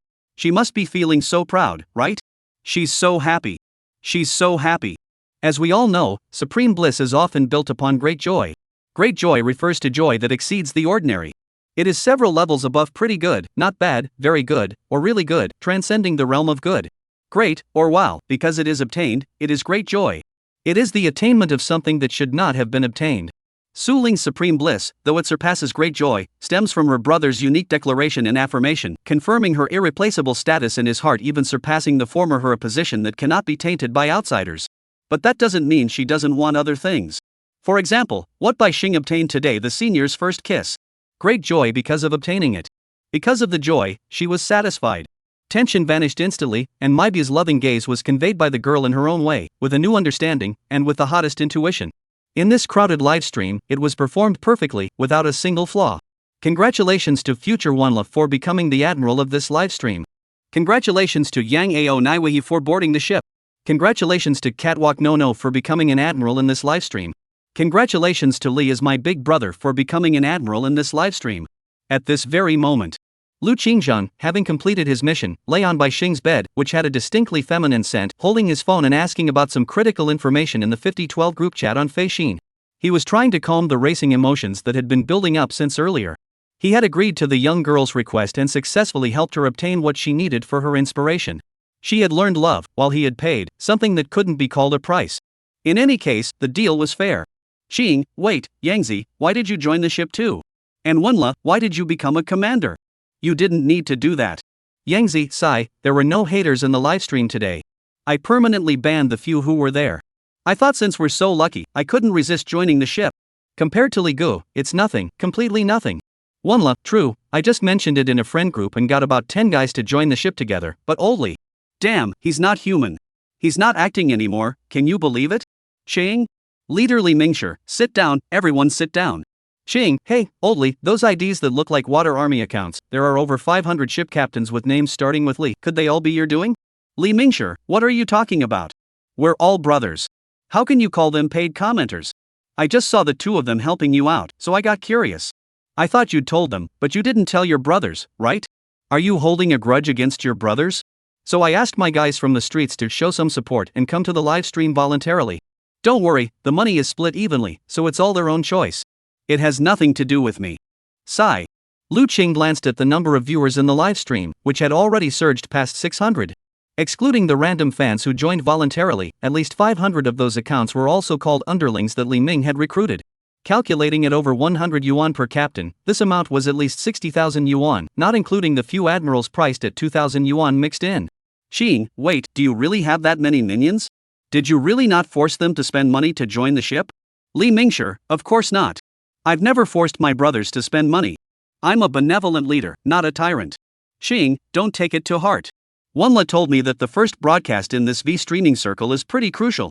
must be feeling so proud, right? She's so happy. She's so happy. As we all know, supreme bliss is often built upon great joy. Great joy refers to joy that exceeds the ordinary. It is several levels above pretty good, not bad, very good, or really good, transcending the realm of good. Great, or wow, because it is obtained, it is great joy. It is the attainment of something that should not have been obtained. Su Ling's supreme bliss, though it surpasses great joy, stems from her brother's unique declaration and affirmation, confirming her irreplaceable status in his heart, even surpassing the former her, a position that cannot be tainted by outsiders. But that doesn't mean she doesn't want other things. For example, what Bai Xing obtained today, the senior's first kiss. Great joy because of obtaining it. Because of the joy, she was satisfied. Tension vanished instantly, and Maibu's loving gaze was conveyed by the girl in her own way, with a new understanding, and with the hottest intuition. In this crowded livestream, it was performed perfectly, without a single flaw. Congratulations to future Wanla for becoming the admiral of this livestream. Congratulations to Yang Ao Naiwei for boarding the ship. Congratulations to Catwalk No for becoming an admiral in this livestream. Congratulations to Li as my big brother for becoming an admiral in this livestream. At this very moment, Lu Qingzhang, having completed his mission, lay on Bai Xing's bed, which had a distinctly feminine scent, holding his phone and asking about some critical information in the 5012 group chat on Feishin. He was trying to calm the racing emotions that had been building up since earlier. He had agreed to the young girl's request and successfully helped her obtain what she needed for her inspiration. She had learned love, while he had paid, something that couldn't be called a price. In any case, the deal was fair. Xing, wait, Yangzi, why did you join the ship too? And Wenla, why did you become a commander? You didn't need to do that. Yangzi, sigh, there were no haters in the livestream today. I permanently banned the few who were there. I thought since we're so lucky, I couldn't resist joining the ship. Compared to Li Gu, it's nothing, completely nothing. Wenla, true, I just mentioned it in a friend group and got about 10 guys to join the ship together, but old Li. Damn, he's not human. He's not acting anymore, can you believe it? Xing? Leader Li Mingshi, sit down, everyone sit down. Xing, hey, old Li, those IDs that look like water army accounts, there are over 500 ship captains with names starting with Li, could they all be your doing? Li Mingshi, what are you talking about? We're all brothers. How can you call them paid commenters? I just saw the two of them helping you out, so I got curious. I thought you'd told them, but you didn't tell your brothers, right? Are you holding a grudge against your brothers? So I asked my guys from the streets to show some support and come to the live stream voluntarily. Don't worry, the money is split evenly, so it's all their own choice. It has nothing to do with me. Sigh. Lu Qing glanced at the number of viewers in the live stream, which had already surged past 600. Excluding the random fans who joined voluntarily, at least 500 of those accounts were also called underlings that Li Ming had recruited. Calculating at over 100 yuan per captain, this amount was at least 60,000 yuan, not including the few admirals priced at 2,000 yuan mixed in. Xing, wait, do you really have that many minions? Did you really not force them to spend money to join the ship? Li Mingshi, of course not. I've never forced my brothers to spend money. I'm a benevolent leader, not a tyrant. Xing, don't take it to heart. Wenla told me that the first broadcast in this V streaming circle is pretty crucial.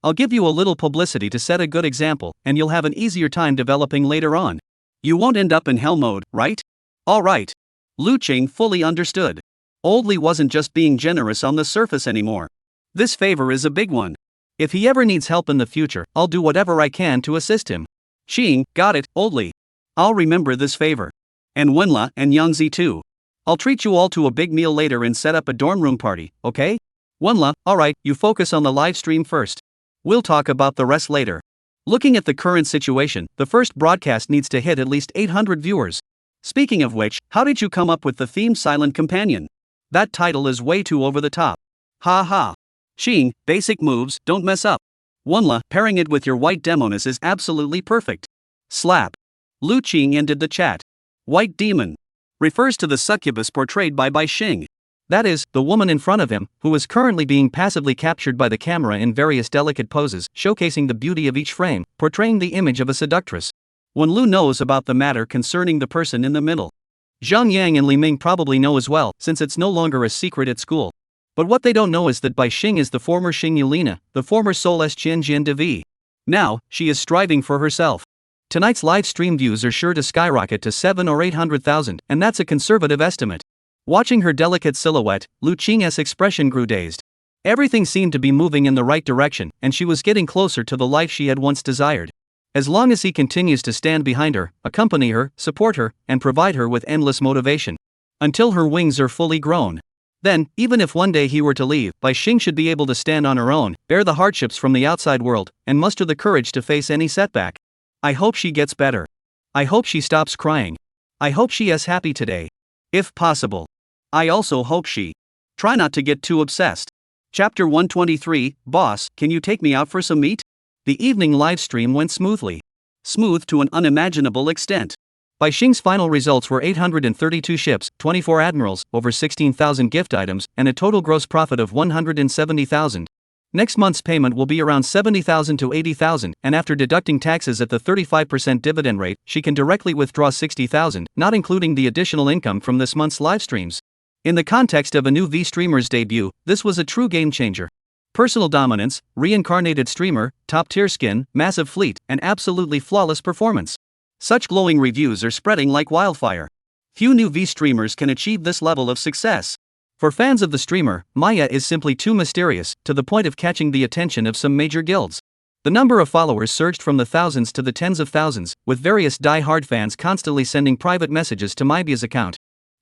I'll give you a little publicity to set a good example, and you'll have an easier time developing later on. You won't end up in hell mode, right? Alright. Lu Qing fully understood. Old Li wasn't just being generous on the surface anymore. This favor is a big one. If he ever needs help in the future, I'll do whatever I can to assist him. Xing, got it, old Li. I'll remember this favor. And Wenla and Yangzi too. I'll treat you all to a big meal later and set up a dorm room party, okay? Wenla, alright, you focus on the live stream first. We'll talk about the rest later. Looking at the current situation, the first broadcast needs to hit at least 800 viewers. Speaking of which, how did you come up with the theme Silent Companion? That title is way too over the top. Ha ha. Xing, basic moves, don't mess up. Wenla, pairing it with your white demoness is absolutely perfect. Slap. Lu Qing ended the chat. White demon refers to the succubus portrayed by Bai Xing. That is, the woman in front of him, who is currently being passively captured by the camera in various delicate poses, showcasing the beauty of each frame, portraying the image of a seductress. When Lu knows about the matter concerning the person in the middle. Zhang Yang and Li Ming probably know as well, since it's no longer a secret at school. But what they don't know is that Bai Xing is the former Xing Yulina, the former Sol S Qian Jian de V. Now, she is striving for herself. Tonight's live stream views are sure to skyrocket to 700,000 or 800,000, and that's a conservative estimate. Watching her delicate silhouette, Lu Qing's expression grew dazed. Everything seemed to be moving in the right direction, and she was getting closer to the life she had once desired. As long as he continues to stand behind her, accompany her, support her, and provide her with endless motivation. Until her wings are fully grown. Then, even if one day he were to leave, Bai Xing should be able to stand on her own, bear the hardships from the outside world, and muster the courage to face any setback. I hope she gets better. I hope she stops crying. I hope she is happy today. If possible. I also hope she. Try not to get too obsessed. Chapter 123, Boss, can you take me out for some meat? The evening livestream went smoothly. smooth to an unimaginable extent. Bai Xing's final results were 832 ships, 24 admirals, over 16,000 gift items, and a total gross profit of 170,000. Next month's payment will be around 70,000 to 80,000, and after deducting taxes at the 35% dividend rate, she can directly withdraw 60,000, not including the additional income from this month's live streams. In the context of a new V-streamer's debut, this was a true game changer. Personal dominance, reincarnated streamer, top-tier skin, massive fleet, and absolutely flawless performance. Such glowing reviews are spreading like wildfire. Few new V-streamers can achieve this level of success. For fans of the streamer, Maya is simply too mysterious, to the point of catching the attention of some major guilds. The number of followers surged from the thousands to the tens of thousands, with various die-hard fans constantly sending private messages to Maya's account,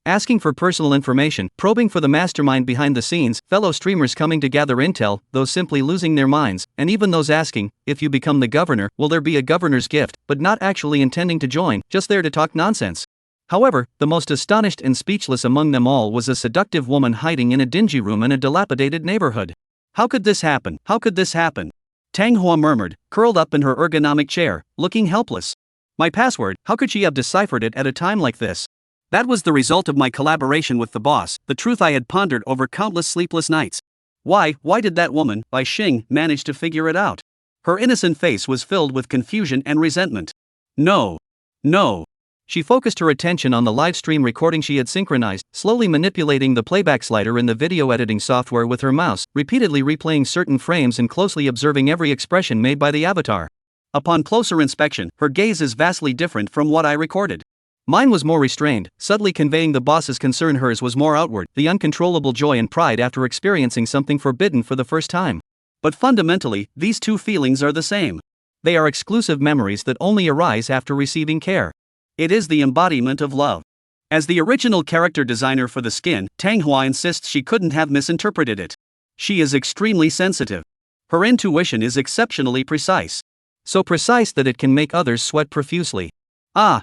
asking for personal information, probing for the mastermind behind the scenes, fellow streamers coming to gather intel, those simply losing their minds, and even those asking, if you become the governor, will there be a governor's gift, but not actually intending to join, just there to talk nonsense. However, the most astonished and speechless among them all was a seductive woman hiding in a dingy room in a dilapidated neighborhood. How could this happen? How could this happen? Tang Hua murmured, curled up in her ergonomic chair, looking helpless. My password, how could she have deciphered it at a time like this? That was the result of my collaboration with the boss, the truth I had pondered over countless sleepless nights. Why did that woman, Bai Xing, manage to figure it out? Her innocent face was filled with confusion and resentment. No. She focused her attention on the live stream recording she had synchronized, slowly manipulating the playback slider in the video editing software with her mouse, repeatedly replaying certain frames and closely observing every expression made by the avatar. Upon closer inspection, her gaze is vastly different from what I recorded. Mine was more restrained, subtly conveying the boss's concern. Hers was more outward, the uncontrollable joy and pride after experiencing something forbidden for the first time. But fundamentally, these two feelings are the same. They are exclusive memories that only arise after receiving care. It is the embodiment of love. As the original character designer for the skin, Tang Hua insists she couldn't have misinterpreted it. She is extremely sensitive. Her intuition is exceptionally precise. So precise that it can make others sweat profusely.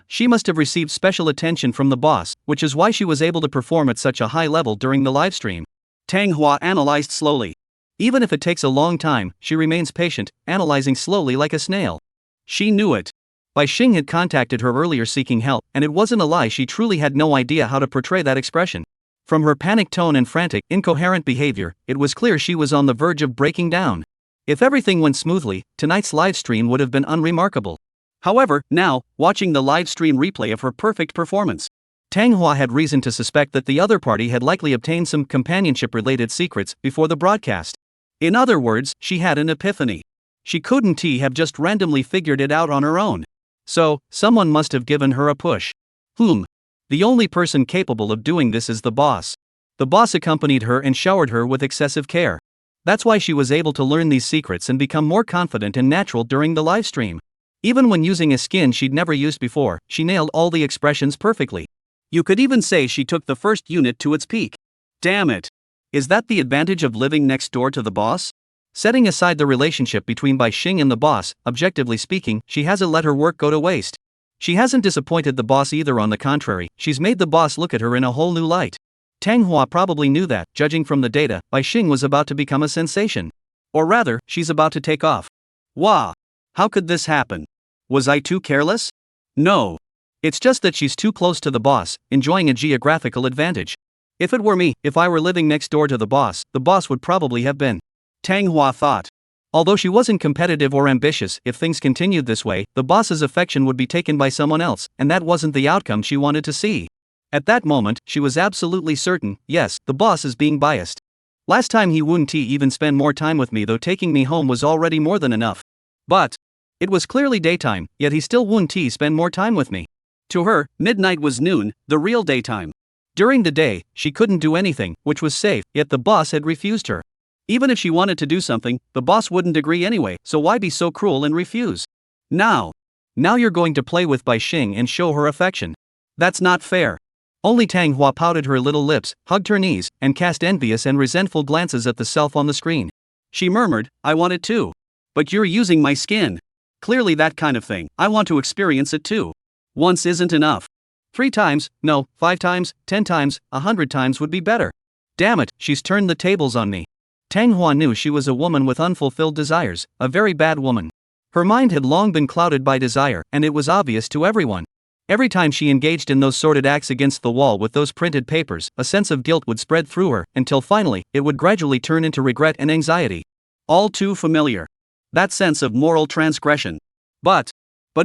She must have received special attention from the boss, which is why she was able to perform at such a high level during the livestream. Tang Hua analyzed slowly. Even if it takes a long time, she remains patient, analyzing slowly like a snail. She knew it. Bai Xing had contacted her earlier seeking help, and it wasn't a lie. She truly had no idea how to portray that expression. From her panicked tone and frantic, incoherent behavior, it was clear she was on the verge of breaking down. If everything went smoothly, tonight's livestream would have been unremarkable. However, now, watching the live stream replay of her perfect performance, Tang Hua had reason to suspect that the other party had likely obtained some companionship-related secrets before the broadcast. In other words, she had an epiphany. She couldn't have just randomly figured it out on her own. So, someone must have given her a push. Whom? The only person capable of doing this is the boss. The boss accompanied her and showered her with excessive care. That's why she was able to learn these secrets and become more confident and natural during the live stream. Even when using a skin she'd never used before, she nailed all the expressions perfectly. You could even say she took the first unit to its peak. Damn it. Is that the advantage of living next door to the boss? Setting aside the relationship between Bai Xing and the boss, objectively speaking, she hasn't let her work go to waste. She hasn't disappointed the boss either. On the contrary, she's made the boss look at her in a whole new light. Tang Hua probably knew that, judging from the data, Bai Xing was about to become a sensation. Or rather, she's about to take off. Wow. How could this happen? Was I too careless? No. It's just that she's too close to the boss, enjoying a geographical advantage. If it were me, if I were living next door to the boss would probably have been. Tang Hua thought. Although she wasn't competitive or ambitious, if things continued this way, the boss's affection would be taken by someone else, and that wasn't the outcome she wanted to see. At that moment, she was absolutely certain, yes, the boss is being biased. Last time he wouldn't even spend more time with me, though taking me home was already more than enough. But it was clearly daytime, yet he still wouldn't spend more time with me. To her, midnight was noon, the real daytime. During the day, she couldn't do anything, which was safe, yet the boss had refused her. Even if she wanted to do something, the boss wouldn't agree anyway, so why be so cruel and refuse? Now you're going to play with Bai Xing and show her affection. That's not fair. Only Tang Hua pouted her little lips, hugged her knees, and cast envious and resentful glances at the self on the screen. She murmured, I want it too. But you're using my skin. Clearly that kind of thing, I want to experience it too. Once isn't enough. 3 times, no, 5 times, 10 times, 100 times would be better. Damn it, she's turned the tables on me. Tang Hua knew she was a woman with unfulfilled desires, a very bad woman. Her mind had long been clouded by desire, and it was obvious to everyone. Every time she engaged in those sordid acts against the wall with those printed papers, a sense of guilt would spread through her, until finally, it would gradually turn into regret and anxiety. All too familiar. That sense of moral transgression. But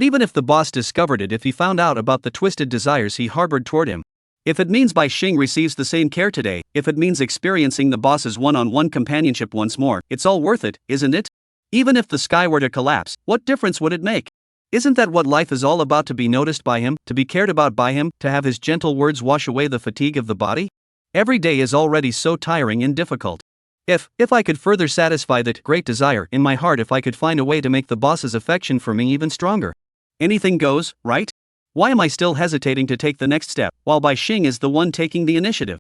even if the boss discovered it, if he found out about the twisted desires he harbored toward him, if it means Bai Xing receives the same care today, if it means experiencing the boss's one-on-one companionship once more, it's all worth it, isn't it? Even if the sky were to collapse, what difference would it make? Isn't that what life is all about, to be noticed by him, to be cared about by him, to have his gentle words wash away the fatigue of the body? Every day is already so tiring and difficult. If I could further satisfy that great desire in my heart, if I could find a way to make the boss's affection for me even stronger. Anything goes, right? Why am I still hesitating to take the next step, while Bai Xing is the one taking the initiative?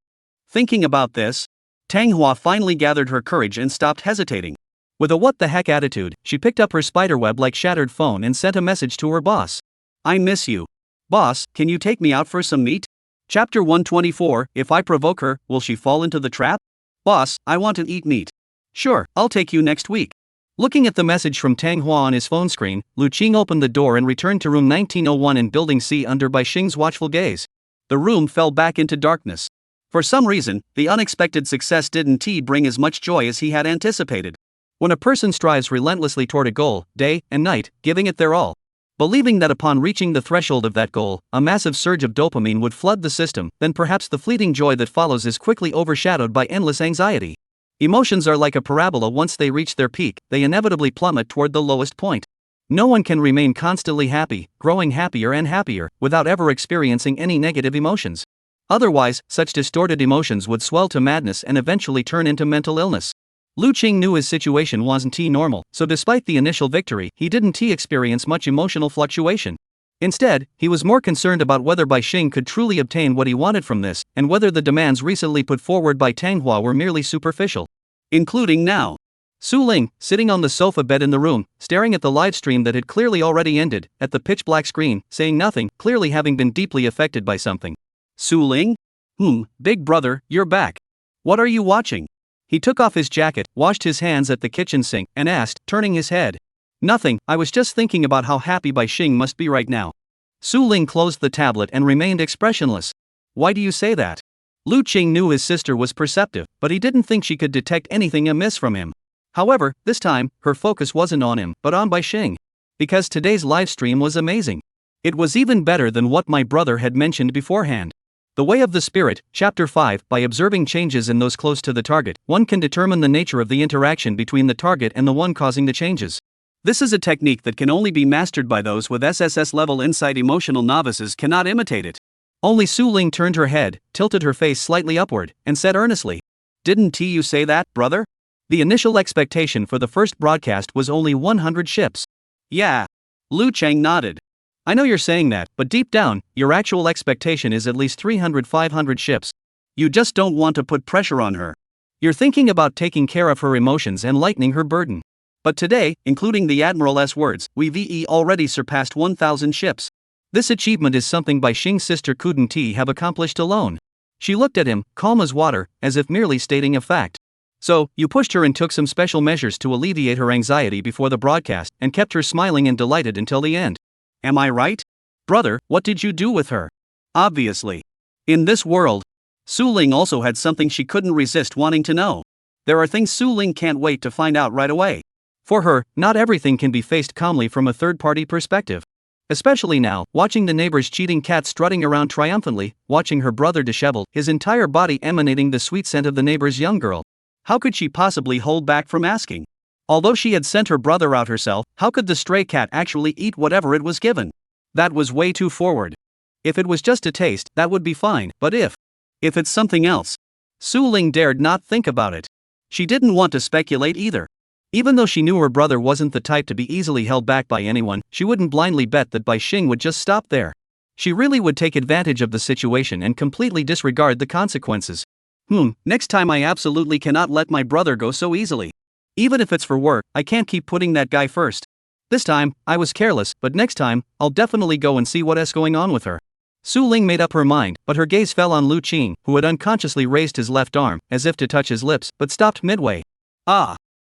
Thinking about this, Tang Hua finally gathered her courage and stopped hesitating. With a what-the-heck attitude, she picked up her spiderweb-like shattered phone and sent a message to her boss. I miss you. Boss, can you take me out for some meat? Chapter 124, if I provoke her, will she fall into the trap? Boss, I want to eat meat. Sure, I'll take you next week. Looking at the message from Tang Hua on his phone screen, Lu Qing opened the door and returned to room 1901 in Building C under Bai Xing's watchful gaze. The room fell back into darkness. For some reason, the unexpected success didn't bring as much joy as he had anticipated. When a person strives relentlessly toward a goal, day and night, giving it their all, believing that upon reaching the threshold of that goal, a massive surge of dopamine would flood the system, then perhaps the fleeting joy that follows is quickly overshadowed by endless anxiety. Emotions are like a parabola. Once they reach their peak, they inevitably plummet toward the lowest point. No one can remain constantly happy, growing happier and happier, without ever experiencing any negative emotions. Otherwise, such distorted emotions would swell to madness and eventually turn into mental illness. Lu Qing knew his situation wasn't normal, so despite the initial victory, he didn't experience much emotional fluctuation. Instead, he was more concerned about whether Bai Xing could truly obtain what he wanted from this, and whether the demands recently put forward by Tang Hua were merely superficial. Including now. Su Ling, sitting on the sofa bed in the room, staring at the live stream that had clearly already ended, at the pitch-black screen, saying nothing, clearly having been deeply affected by something. Su Ling? Big brother, you're back. What are you watching? He took off his jacket, washed his hands at the kitchen sink, and asked, turning his head. Nothing, I was just thinking about how happy Bai Xing must be right now. Su Ling closed the tablet and remained expressionless. Why do you say that? Lu Qing knew his sister was perceptive, but he didn't think she could detect anything amiss from him. However, this time, her focus wasn't on him, but on Bai Xing. Because today's live stream was amazing. It was even better than what my brother had mentioned beforehand. The Way of the Spirit, Chapter 5. By observing changes in those close to the target, one can determine the nature of the interaction between the target and the one causing the changes. This is a technique that can only be mastered by those with SSS-level insight. Emotional novices cannot imitate it. Only Su Ling turned her head, tilted her face slightly upward, and said earnestly, Didn't you say that, brother? The initial expectation for the first broadcast was only 100 ships. Yeah. Lu Cheng nodded. I know you're saying that, but deep down, your actual expectation is at least 300-500 ships. You just don't want to put pressure on her. You're thinking about taking care of her emotions and lightening her burden. But today, including the Admiral's words, we've already surpassed 1,000 ships. This achievement is something Bai Xing's sister couldn't have accomplished alone. She looked at him, calm as water, as if merely stating a fact. So, you pushed her and took some special measures to alleviate her anxiety before the broadcast, and kept her smiling and delighted until the end. Am I right? Brother, what did you do with her? Obviously. In this world, Su Ling also had something she couldn't resist wanting to know. There are things Su Ling can't wait to find out right away. For her, not everything can be faced calmly from a third-party perspective. Especially now, watching the neighbor's cheating cat strutting around triumphantly, watching her brother disheveled, his entire body emanating the sweet scent of the neighbor's young girl. How could she possibly hold back from asking? Although she had sent her brother out herself, how could the stray cat actually eat whatever it was given? That was way too forward. If it was just a taste, that would be fine, but if it's something else. Su Ling dared not think about it. She didn't want to speculate either. Even though she knew her brother wasn't the type to be easily held back by anyone, she wouldn't blindly bet that Bai Xing would just stop there. She really would take advantage of the situation and completely disregard the consequences. Next time I absolutely cannot let my brother go so easily. Even if it's for work, I can't keep putting that guy first. This time, I was careless, but next time, I'll definitely go and see what's going on with her. Su Ling made up her mind, but her gaze fell on Lu Qing, who had unconsciously raised his left arm, as if to touch his lips, but stopped midway.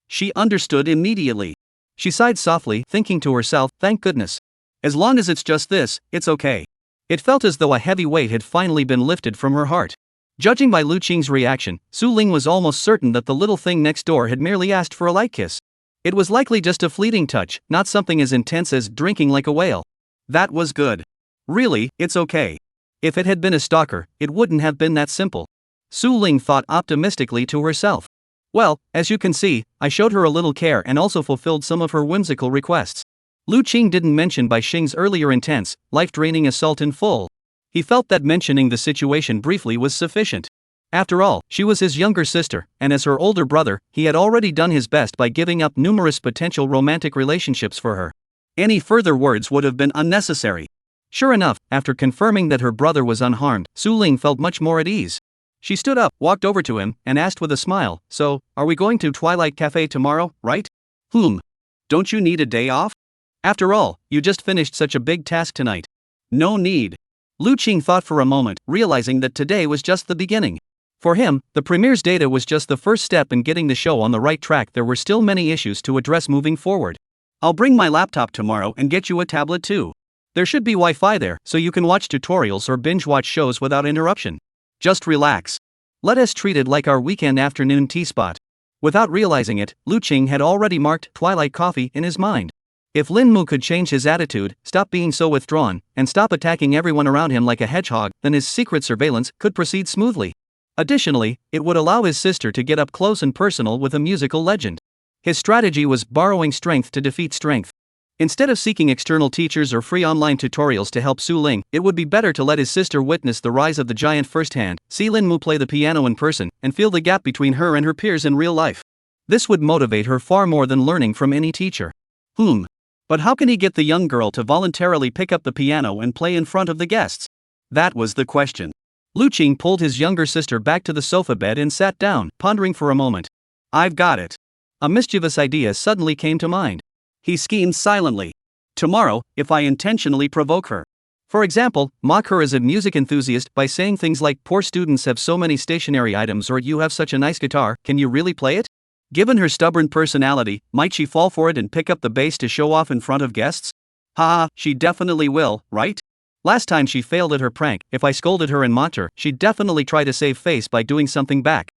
She understood immediately. She sighed softly, thinking to herself, thank goodness. As long as it's just this, it's okay. It felt as though a heavy weight had finally been lifted from her heart. Judging by Lu Qing's reaction, Su Ling was almost certain that the little thing next door had merely asked for a light kiss. It was likely just a fleeting touch, not something as intense as drinking like a whale. That was good. Really, it's okay. If it had been a stalker, it wouldn't have been that simple. Su Ling thought optimistically to herself. Well, as you can see, I showed her a little care and also fulfilled some of her whimsical requests. Lu Qing didn't mention Bai Xing's earlier intense, life-draining assault in full. He felt that mentioning the situation briefly was sufficient. After all, she was his younger sister, and as her older brother, he had already done his best by giving up numerous potential romantic relationships for her. Any further words would have been unnecessary. Sure enough, after confirming that her brother was unharmed, Su Ling felt much more at ease. She stood up, walked over to him, and asked with a smile, so, are we going to Twilight Cafe tomorrow, right? Don't you need a day off? After all, you just finished such a big task tonight. No need. Lu Qing thought for a moment, realizing that today was just the beginning. For him, the premiere's data was just the first step in getting the show on the right track. There were still many issues to address moving forward. I'll bring my laptop tomorrow and get you a tablet too. There should be Wi-Fi there, so you can watch tutorials or binge-watch shows without interruption. Just relax. Let us treat it like our weekend afternoon tea spot. Without realizing it, Lu Qing had already marked Twilight Coffee in his mind. If Lin Mu could change his attitude, stop being so withdrawn, and stop attacking everyone around him like a hedgehog, then his secret surveillance could proceed smoothly. Additionally, it would allow his sister to get up close and personal with a musical legend. His strategy was borrowing strength to defeat strength. Instead of seeking external teachers or free online tutorials to help Su Ling, it would be better to let his sister witness the rise of the giant firsthand, see Lin Mu play the piano in person, and feel the gap between her and her peers in real life. This would motivate her far more than learning from any teacher. But how can he get the young girl to voluntarily pick up the piano and play in front of the guests? That was the question. Lu Qing pulled his younger sister back to the sofa bed and sat down, pondering for a moment. I've got it. A mischievous idea suddenly came to mind. He schemed silently. Tomorrow, if I intentionally provoke her. For example, mock her as a music enthusiast by saying things like, poor students have so many stationary items, or you have such a nice guitar, can you really play it? Given her stubborn personality, might she fall for it and pick up the bass to show off in front of guests? Haha, she definitely will, right? Last time she failed at her prank, if I scolded her and mocked her, she'd definitely try to save face by doing something back.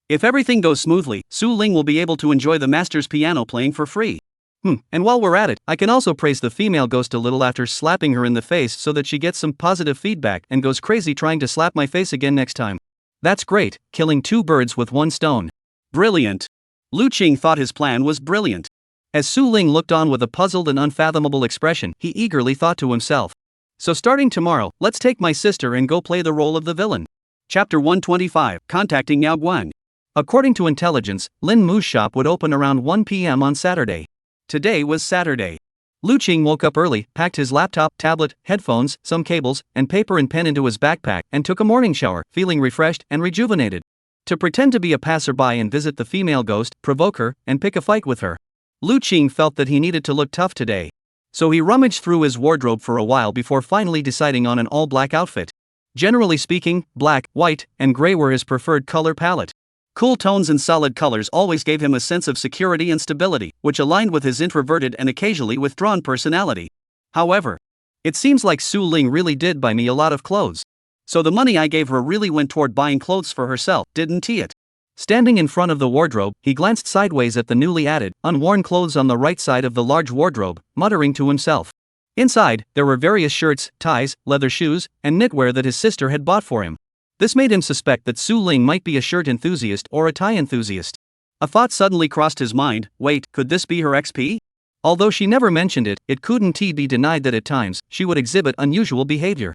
If everything goes smoothly, Su Ling will be able to enjoy the master's piano playing for free. And while we're at it, I can also praise the female ghost a little after slapping her in the face so that she gets some positive feedback and goes crazy trying to slap my face again next time. That's great, killing two birds with one stone. Brilliant. Lu Qing thought his plan was brilliant. As Su Ling looked on with a puzzled and unfathomable expression, he eagerly thought to himself. So starting tomorrow, let's take my sister and go play the role of the villain. Chapter 125, Contacting Yao Guang. According to intelligence, Lin Mu's shop would open around 1 p.m. on Saturday. Today was Saturday. Lu Qing woke up early, packed his laptop, tablet, headphones, some cables, and paper and pen into his backpack, and took a morning shower, feeling refreshed and rejuvenated. To pretend to be a passerby and visit the female ghost, provoke her, and pick a fight with her. Lu Qing felt that he needed to look tough today. So he rummaged through his wardrobe for a while before finally deciding on an all-black outfit. Generally speaking, black, white, and gray were his preferred color palette. Cool tones and solid colors always gave him a sense of security and stability, which aligned with his introverted and occasionally withdrawn personality. However, it seems like Su Ling really did buy me a lot of clothes. So the money I gave her really went toward buying clothes for herself, didn't it? Standing in front of the wardrobe, he glanced sideways at the newly added, unworn clothes on the right side of the large wardrobe, muttering to himself. Inside, there were various shirts, ties, leather shoes, and knitwear that his sister had bought for him. This made him suspect that Su Ling might be a shirt enthusiast or a tie enthusiast. A thought suddenly crossed his mind, wait, could this be her XP? Although she never mentioned it, it couldn't be denied that at times, she would exhibit unusual behavior.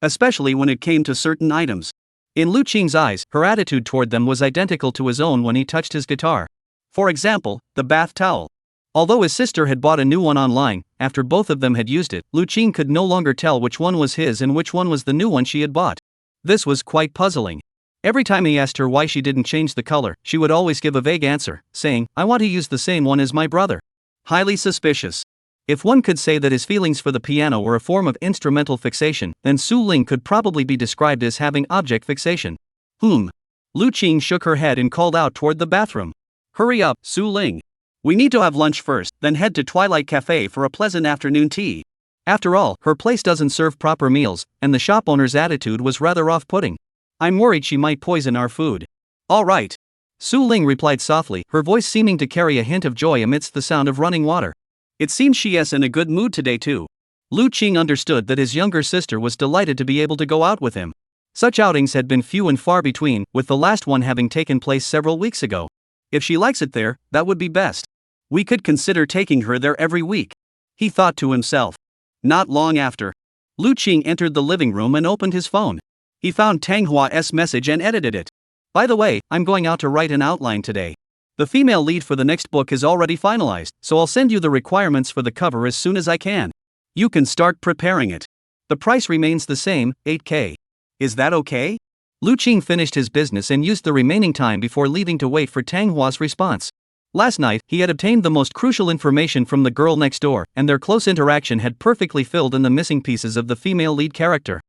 Especially when it came to certain items. In Lu Qing's eyes, her attitude toward them was identical to his own when he touched his guitar. For example, the bath towel. Although his sister had bought a new one online, after both of them had used it, Lu Qing could no longer tell which one was his and which one was the new one she had bought. This was quite puzzling. Every time he asked her why she didn't change the color, she would always give a vague answer, saying, I want to use the same one as my brother. Highly suspicious. If one could say that his feelings for the piano were a form of instrumental fixation, then Su Ling could probably be described as having object fixation. Lu Qing shook her head and called out toward the bathroom. Hurry up, Su Ling. We need to have lunch first, then head to Twilight Cafe for a pleasant afternoon tea. After all, her place doesn't serve proper meals, and the shop owner's attitude was rather off-putting. I'm worried she might poison our food. All right. Su Ling replied softly, her voice seeming to carry a hint of joy amidst the sound of running water. It seems she is in a good mood today too. Lu Qing understood that his younger sister was delighted to be able to go out with him. Such outings had been few and far between, with the last one having taken place several weeks ago. If she likes it there, that would be best. We could consider taking her there every week, he thought to himself. Not long after, Lu Qing entered the living room and opened his phone. He found Tang Hua's message and edited it. By the way, I'm going out to write an outline today. The female lead for the next book is already finalized, so I'll send you the requirements for the cover as soon as I can. You can start preparing it. The price remains the same, 8K. Is that okay? Lu Qing finished his business and used the remaining time before leaving to wait for Tang Hua's response. Last night, he had obtained the most crucial information from the girl next door, and their close interaction had perfectly filled in the missing pieces of the female lead character.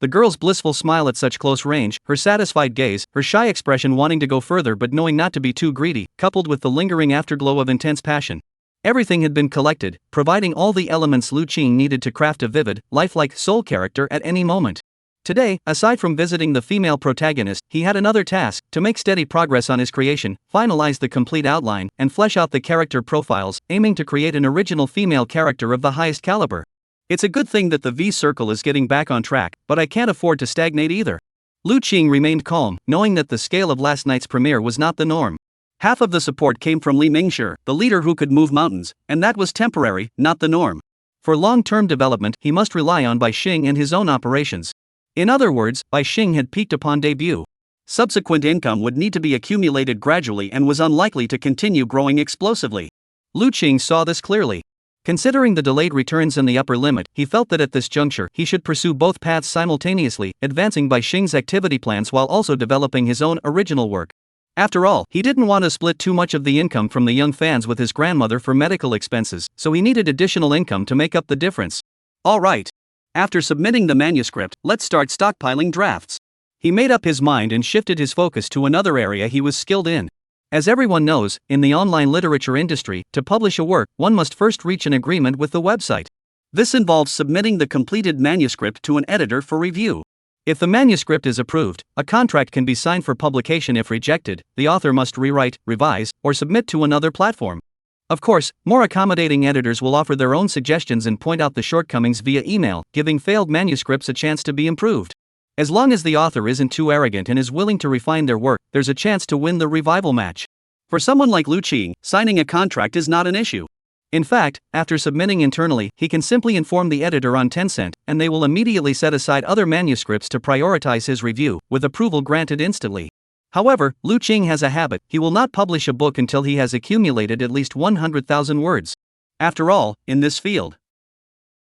The girl's blissful smile at such close range, her satisfied gaze, her shy expression wanting to go further but knowing not to be too greedy, coupled with the lingering afterglow of intense passion. Everything had been collected, providing all the elements Lu Qing needed to craft a vivid, lifelike soul character at any moment. Today, aside from visiting the female protagonist, he had another task: to make steady progress on his creation, finalize the complete outline, and flesh out the character profiles, aiming to create an original female character of the highest caliber. It's a good thing that the V-Circle is getting back on track, but I can't afford to stagnate either. Lu Qing remained calm, knowing that the scale of last night's premiere was not the norm. Half of the support came from Li Mingshi, the leader who could move mountains, and that was temporary, not the norm. For long-term development, he must rely on Bai Xing and his own operations. In other words, Bai Xing had peaked upon debut. Subsequent income would need to be accumulated gradually and was unlikely to continue growing explosively. Lu Qing saw this clearly. Considering the delayed returns and the upper limit, he felt that at this juncture he should pursue both paths simultaneously, advancing Bai Xing's activity plans while also developing his own original work. After all, he didn't want to split too much of the income from the young fans with his grandmother for medical expenses, so he needed additional income to make up the difference. All right. After submitting the manuscript, let's start stockpiling drafts. He made up his mind and shifted his focus to another area he was skilled in. As everyone knows, in the online literature industry, to publish a work, one must first reach an agreement with the website. This involves submitting the completed manuscript to an editor for review. If the manuscript is approved, a contract can be signed for publication. If rejected, the author must rewrite, revise, or submit to another platform. Of course, more accommodating editors will offer their own suggestions and point out the shortcomings via email, giving failed manuscripts a chance to be improved. As long as the author isn't too arrogant and is willing to refine their work, there's a chance to win the revival match. For someone like Lu Qing, signing a contract is not an issue. In fact, after submitting internally, he can simply inform the editor on Tencent, and they will immediately set aside other manuscripts to prioritize his review, with approval granted instantly. However, Lu Qing has a habit: he will not publish a book until he has accumulated at least 100,000 words. After all, in this field,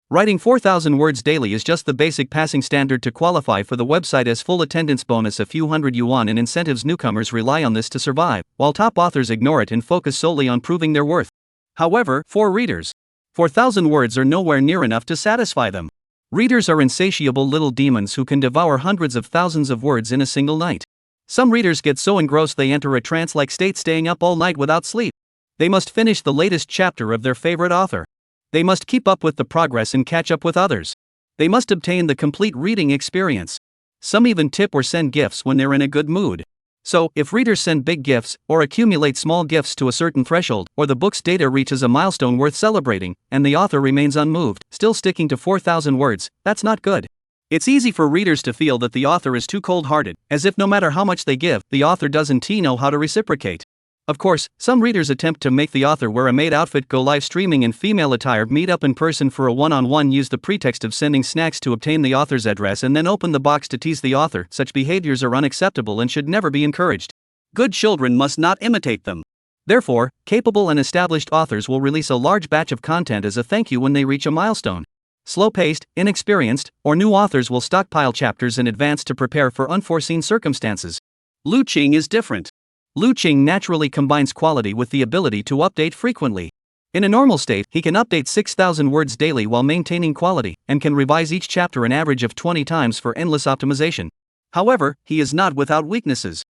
writing 4,000 words daily is just the basic passing standard to qualify for the website as full attendance bonus. A few hundred yuan in incentives. Newcomers rely on this to survive, while top authors ignore it and focus solely on proving their worth. However, for readers, 4,000 words are nowhere near enough to satisfy them. Readers are insatiable little demons who can devour hundreds of thousands of words in a single night. Some readers get so engrossed they enter a trance-like state, staying up all night without sleep. They must finish the latest chapter of their favorite author. They must keep up with the progress and catch up with others. They must obtain the complete reading experience. Some even tip or send gifts when they're in a good mood. So, if readers send big gifts, or accumulate small gifts to a certain threshold, or the book's data reaches a milestone worth celebrating, and the author remains unmoved, still sticking to 4,000 words, that's not good. It's easy for readers to feel that the author is too cold-hearted, as if no matter how much they give, the author doesn't know how to reciprocate. Of course, some readers attempt to make the author wear a maid outfit, go live streaming in female attire, meet up in person for a one-on-one, use the pretext of sending snacks to obtain the author's address, and then open the box to tease the author. Such behaviors are unacceptable and should never be encouraged. Good children must not imitate them. Therefore, capable and established authors will release a large batch of content as a thank you when they reach a milestone. Slow-paced, inexperienced, or new authors will stockpile chapters in advance to prepare for unforeseen circumstances. Lu Qing is different. Lu Qing naturally combines quality with the ability to update frequently. In a normal state, he can update 6,000 words daily while maintaining quality, and can revise each chapter an average of 20 times for endless optimization. However, he is not without weaknesses.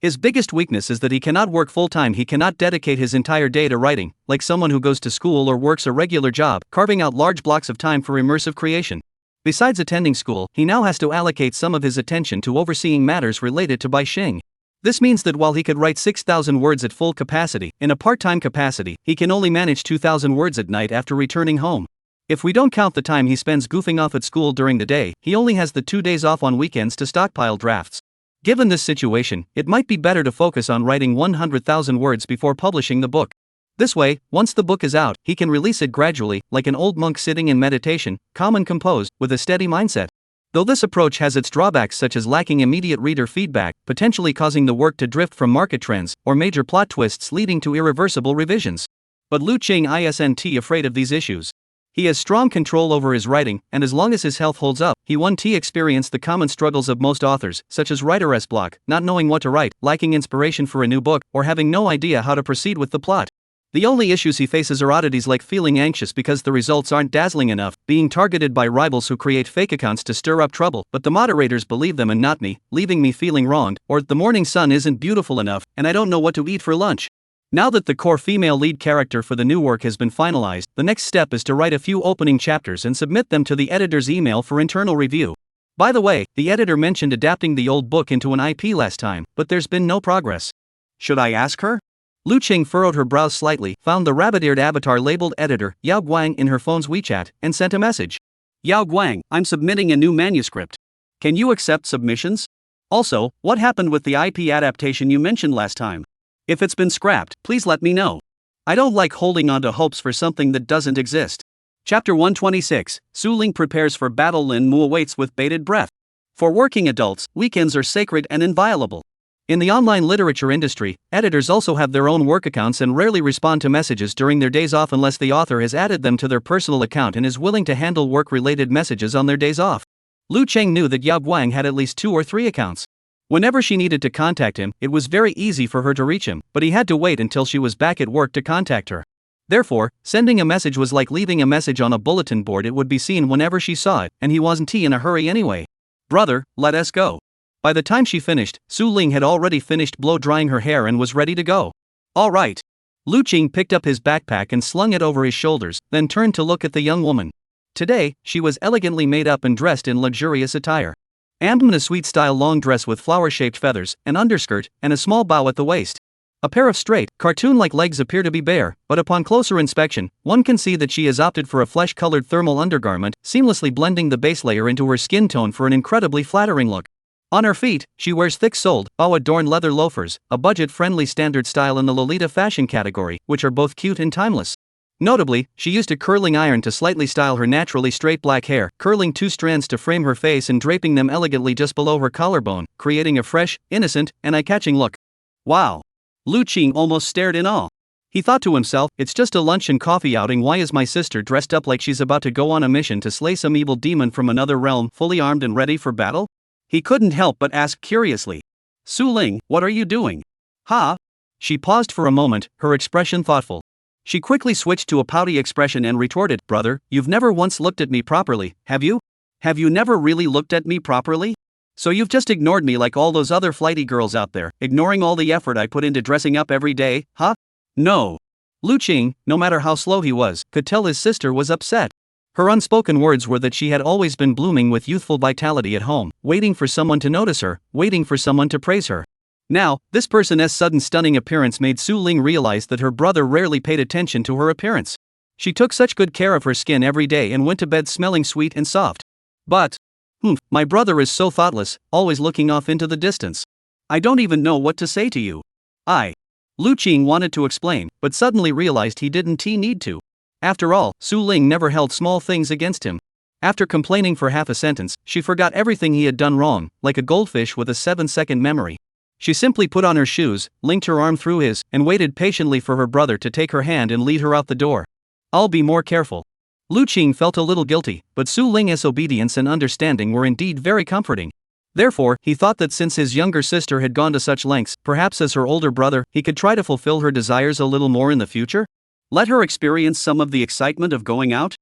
His biggest weakness is that he cannot work full-time. He cannot dedicate his entire day to writing, like someone who goes to school or works a regular job, carving out large blocks of time for immersive creation. Besides attending school, he now has to allocate some of his attention to overseeing matters related to Bai Xing. This means that while he could write 6,000 words at full capacity, in a part-time capacity, he can only manage 2,000 words at night after returning home. If we don't count the time he spends goofing off at school during the day, he only has the 2 days off on weekends to stockpile drafts. Given this situation, it might be better to focus on writing 100,000 words before publishing the book. This way, once the book is out, he can release it gradually, like an old monk sitting in meditation, calm and composed, with a steady mindset. Though this approach has its drawbacks such as lacking immediate reader feedback, potentially causing the work to drift from market trends, or major plot twists leading to irreversible revisions. But Lu Qing isn't afraid of these issues. He has strong control over his writing, and as long as his health holds up, he won't experience the common struggles of most authors, such as writer's block, not knowing what to write, lacking inspiration for a new book, or having no idea how to proceed with the plot. The only issues he faces are oddities like feeling anxious because the results aren't dazzling enough, being targeted by rivals who create fake accounts to stir up trouble, but the moderators believe them and not me, leaving me feeling wronged, or the morning sun isn't beautiful enough, and I don't know what to eat for lunch. Now that the core female lead character for the new work has been finalized, the next step is to write a few opening chapters and submit them to the editor's email for internal review. By the way, the editor mentioned adapting the old book into an IP last time, but there's been no progress. Should I ask her? Lu Qing furrowed her brows slightly, found the rabbit-eared avatar labeled editor, Yao Guang, in her phone's WeChat, and sent a message. Yao Guang, I'm submitting a new manuscript. Can you accept submissions? Also, what happened with the IP adaptation you mentioned last time? If it's been scrapped, please let me know. I don't like holding on to hopes for something that doesn't exist. Chapter 126, Su Ling prepares for battle. Lin Mu awaits with bated breath. For working adults, weekends are sacred and inviolable. In the online literature industry, editors also have their own work accounts and rarely respond to messages during their days off unless the author has added them to their personal account and is willing to handle work-related messages on their days off. Lu Qing knew that Yao Guang had at least 2 or 3 accounts. Whenever she needed to contact him, it was very easy for her to reach him, but he had to wait until she was back at work to contact her. Therefore, sending a message was like leaving a message on a bulletin board. It would be seen whenever she saw it, and he wasn't in a hurry anyway. Brother, let us go. By the time she finished, Su Ling had already finished blow-drying her hair and was ready to go. All right. Lu Qing picked up his backpack and slung it over his shoulders, then turned to look at the young woman. Today, she was elegantly made up and dressed in luxurious attire. In a sweet-style long dress with flower-shaped feathers, an underskirt, and a small bow at the waist. A pair of straight, cartoon-like legs appear to be bare, but upon closer inspection, one can see that she has opted for a flesh-colored thermal undergarment, seamlessly blending the base layer into her skin tone for an incredibly flattering look. On her feet, she wears thick-soled, bow-adorned leather loafers, a budget-friendly standard style in the Lolita fashion category, which are both cute and timeless. Notably, she used a curling iron to slightly style her naturally straight black hair, curling 2 strands to frame her face and draping them elegantly just below her collarbone, creating a fresh, innocent, and eye-catching look. Wow! Lu Qing almost stared in awe. He thought to himself, it's just a lunch and coffee outing. Why is my sister dressed up like she's about to go on a mission to slay some evil demon from another realm, fully armed and ready for battle? He couldn't help but ask curiously. Su Ling, what are you doing? Ha? She paused for a moment, her expression thoughtful. She quickly switched to a pouty expression and retorted, Brother, you've never once looked at me properly, have you? Have you never really looked at me properly? So you've just ignored me like all those other flighty girls out there, ignoring all the effort I put into dressing up every day, huh? No. Lu Qing, no matter how slow he was, could tell his sister was upset. Her unspoken words were that she had always been blooming with youthful vitality at home, waiting for someone to notice her, waiting for someone to praise her. Now, this person's sudden stunning appearance made Su Ling realize that her brother rarely paid attention to her appearance. She took such good care of her skin every day and went to bed smelling sweet and soft. But, my brother is so thoughtless, always looking off into the distance. I don't even know what to say to you. Lu Qing wanted to explain, but suddenly realized he didn't need to. After all, Su Ling never held small things against him. After complaining for half a sentence, she forgot everything he had done wrong, like a goldfish with a 7-second memory. She simply put on her shoes, linked her arm through his, and waited patiently for her brother to take her hand and lead her out the door. I'll be more careful. Lu Qing felt a little guilty, but Su Ling's obedience and understanding were indeed very comforting. Therefore, he thought that since his younger sister had gone to such lengths, perhaps as her older brother, he could try to fulfill her desires a little more in the future? Let her experience some of the excitement of going out?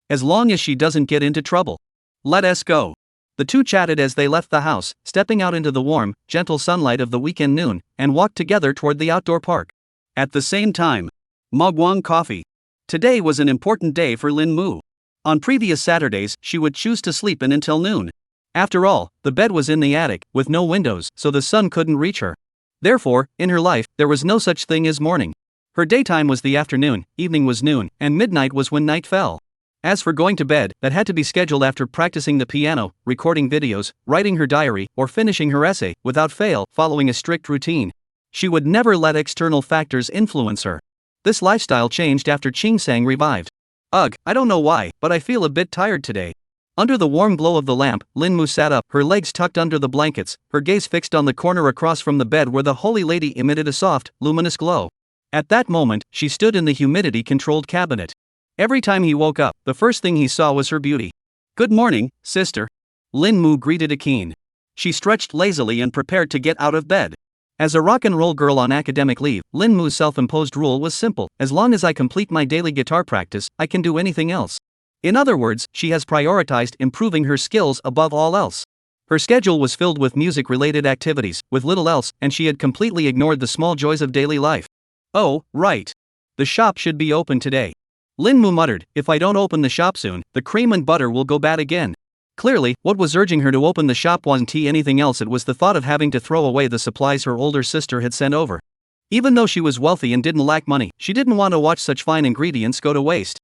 As long as she doesn't get into trouble. Let us go. The two chatted as they left the house, stepping out into the warm, gentle sunlight of the weekend noon, and walked together toward the outdoor park. At the same time, Mugwang coffee. Today was an important day for Lin Mu. On previous Saturdays, she would choose to sleep in until noon. After all, the bed was in the attic, with no windows, so the sun couldn't reach her. Therefore, in her life, there was no such thing as morning. Her daytime was the afternoon, evening was noon, and midnight was when night fell. As for going to bed, that had to be scheduled after practicing the piano, recording videos, writing her diary, or finishing her essay, without fail, following a strict routine. She would never let external factors influence her. This lifestyle changed after Ching Sang revived. Ugh, I don't know why, but I feel a bit tired today. Under the warm glow of the lamp, Lin Mu sat up, her legs tucked under the blankets, her gaze fixed on the corner across from the bed where the holy lady emitted a soft, luminous glow. At that moment, she stood in the humidity-controlled cabinet. Every time he woke up, the first thing he saw was her beauty. "Good morning, sister." Lin Mu greeted Akin. She stretched lazily and prepared to get out of bed. As a rock and roll girl on academic leave, Lin Mu's self-imposed rule was simple: as long as I complete my daily guitar practice, I can do anything else. In other words, she has prioritized improving her skills above all else. Her schedule was filled with music-related activities, with little else, and she had completely ignored the small joys of daily life. Oh, right. The shop should be open today. Lin Mu muttered, if I don't open the shop soon, the cream and butter will go bad again. Clearly, what was urging her to open the shop wasn't anything else, it was the thought of having to throw away the supplies her older sister had sent over. Even though she was wealthy and didn't lack money, she didn't want to watch such fine ingredients go to waste.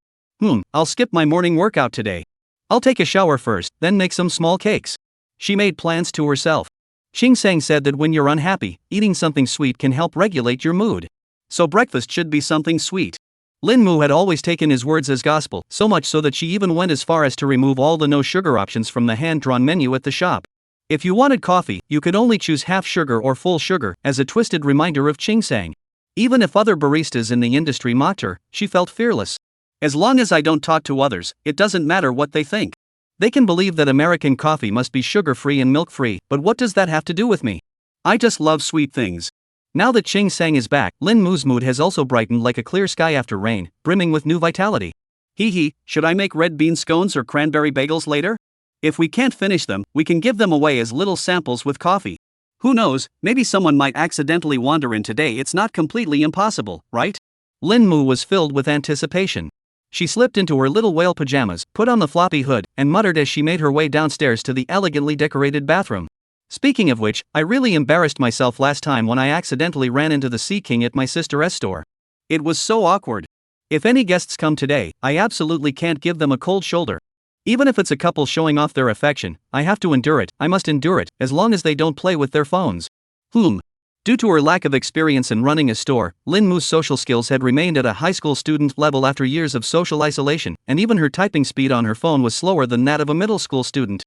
I'll skip my morning workout today. I'll take a shower first, then make some small cakes. She made plans to herself. Ching Sang said that when you're unhappy, eating something sweet can help regulate your mood. So breakfast should be something sweet. Lin Mu had always taken his words as gospel, so much so that she even went as far as to remove all the no-sugar options from the hand-drawn menu at the shop. If you wanted coffee, you could only choose half sugar or full sugar, as a twisted reminder of Ching Sang. Even if other baristas in the industry mocked her, she felt fearless. As long as I don't talk to others, it doesn't matter what they think. They can believe that American coffee must be sugar-free and milk-free, but what does that have to do with me? I just love sweet things. Now that Ching Sang is back, Lin Mu's mood has also brightened like a clear sky after rain, brimming with new vitality. Should I make red bean scones or cranberry bagels later? If we can't finish them, we can give them away as little samples with coffee. Who knows, maybe someone might accidentally wander in today. It's not completely impossible, right? Lin Mu was filled with anticipation. She slipped into her little whale pajamas, put on the floppy hood, and muttered as she made her way downstairs to the elegantly decorated bathroom. Speaking of which, I really embarrassed myself last time when I accidentally ran into the Sea King at my sister's store. It was so awkward. If any guests come today, I absolutely can't give them a cold shoulder. Even if it's a couple showing off their affection, I have to endure it. I must endure it, as long as they don't play with their phones. Due to her lack of experience in running a store, Lin Mu's social skills had remained at a high school student level after years of social isolation, and even her typing speed on her phone was slower than that of a middle school student.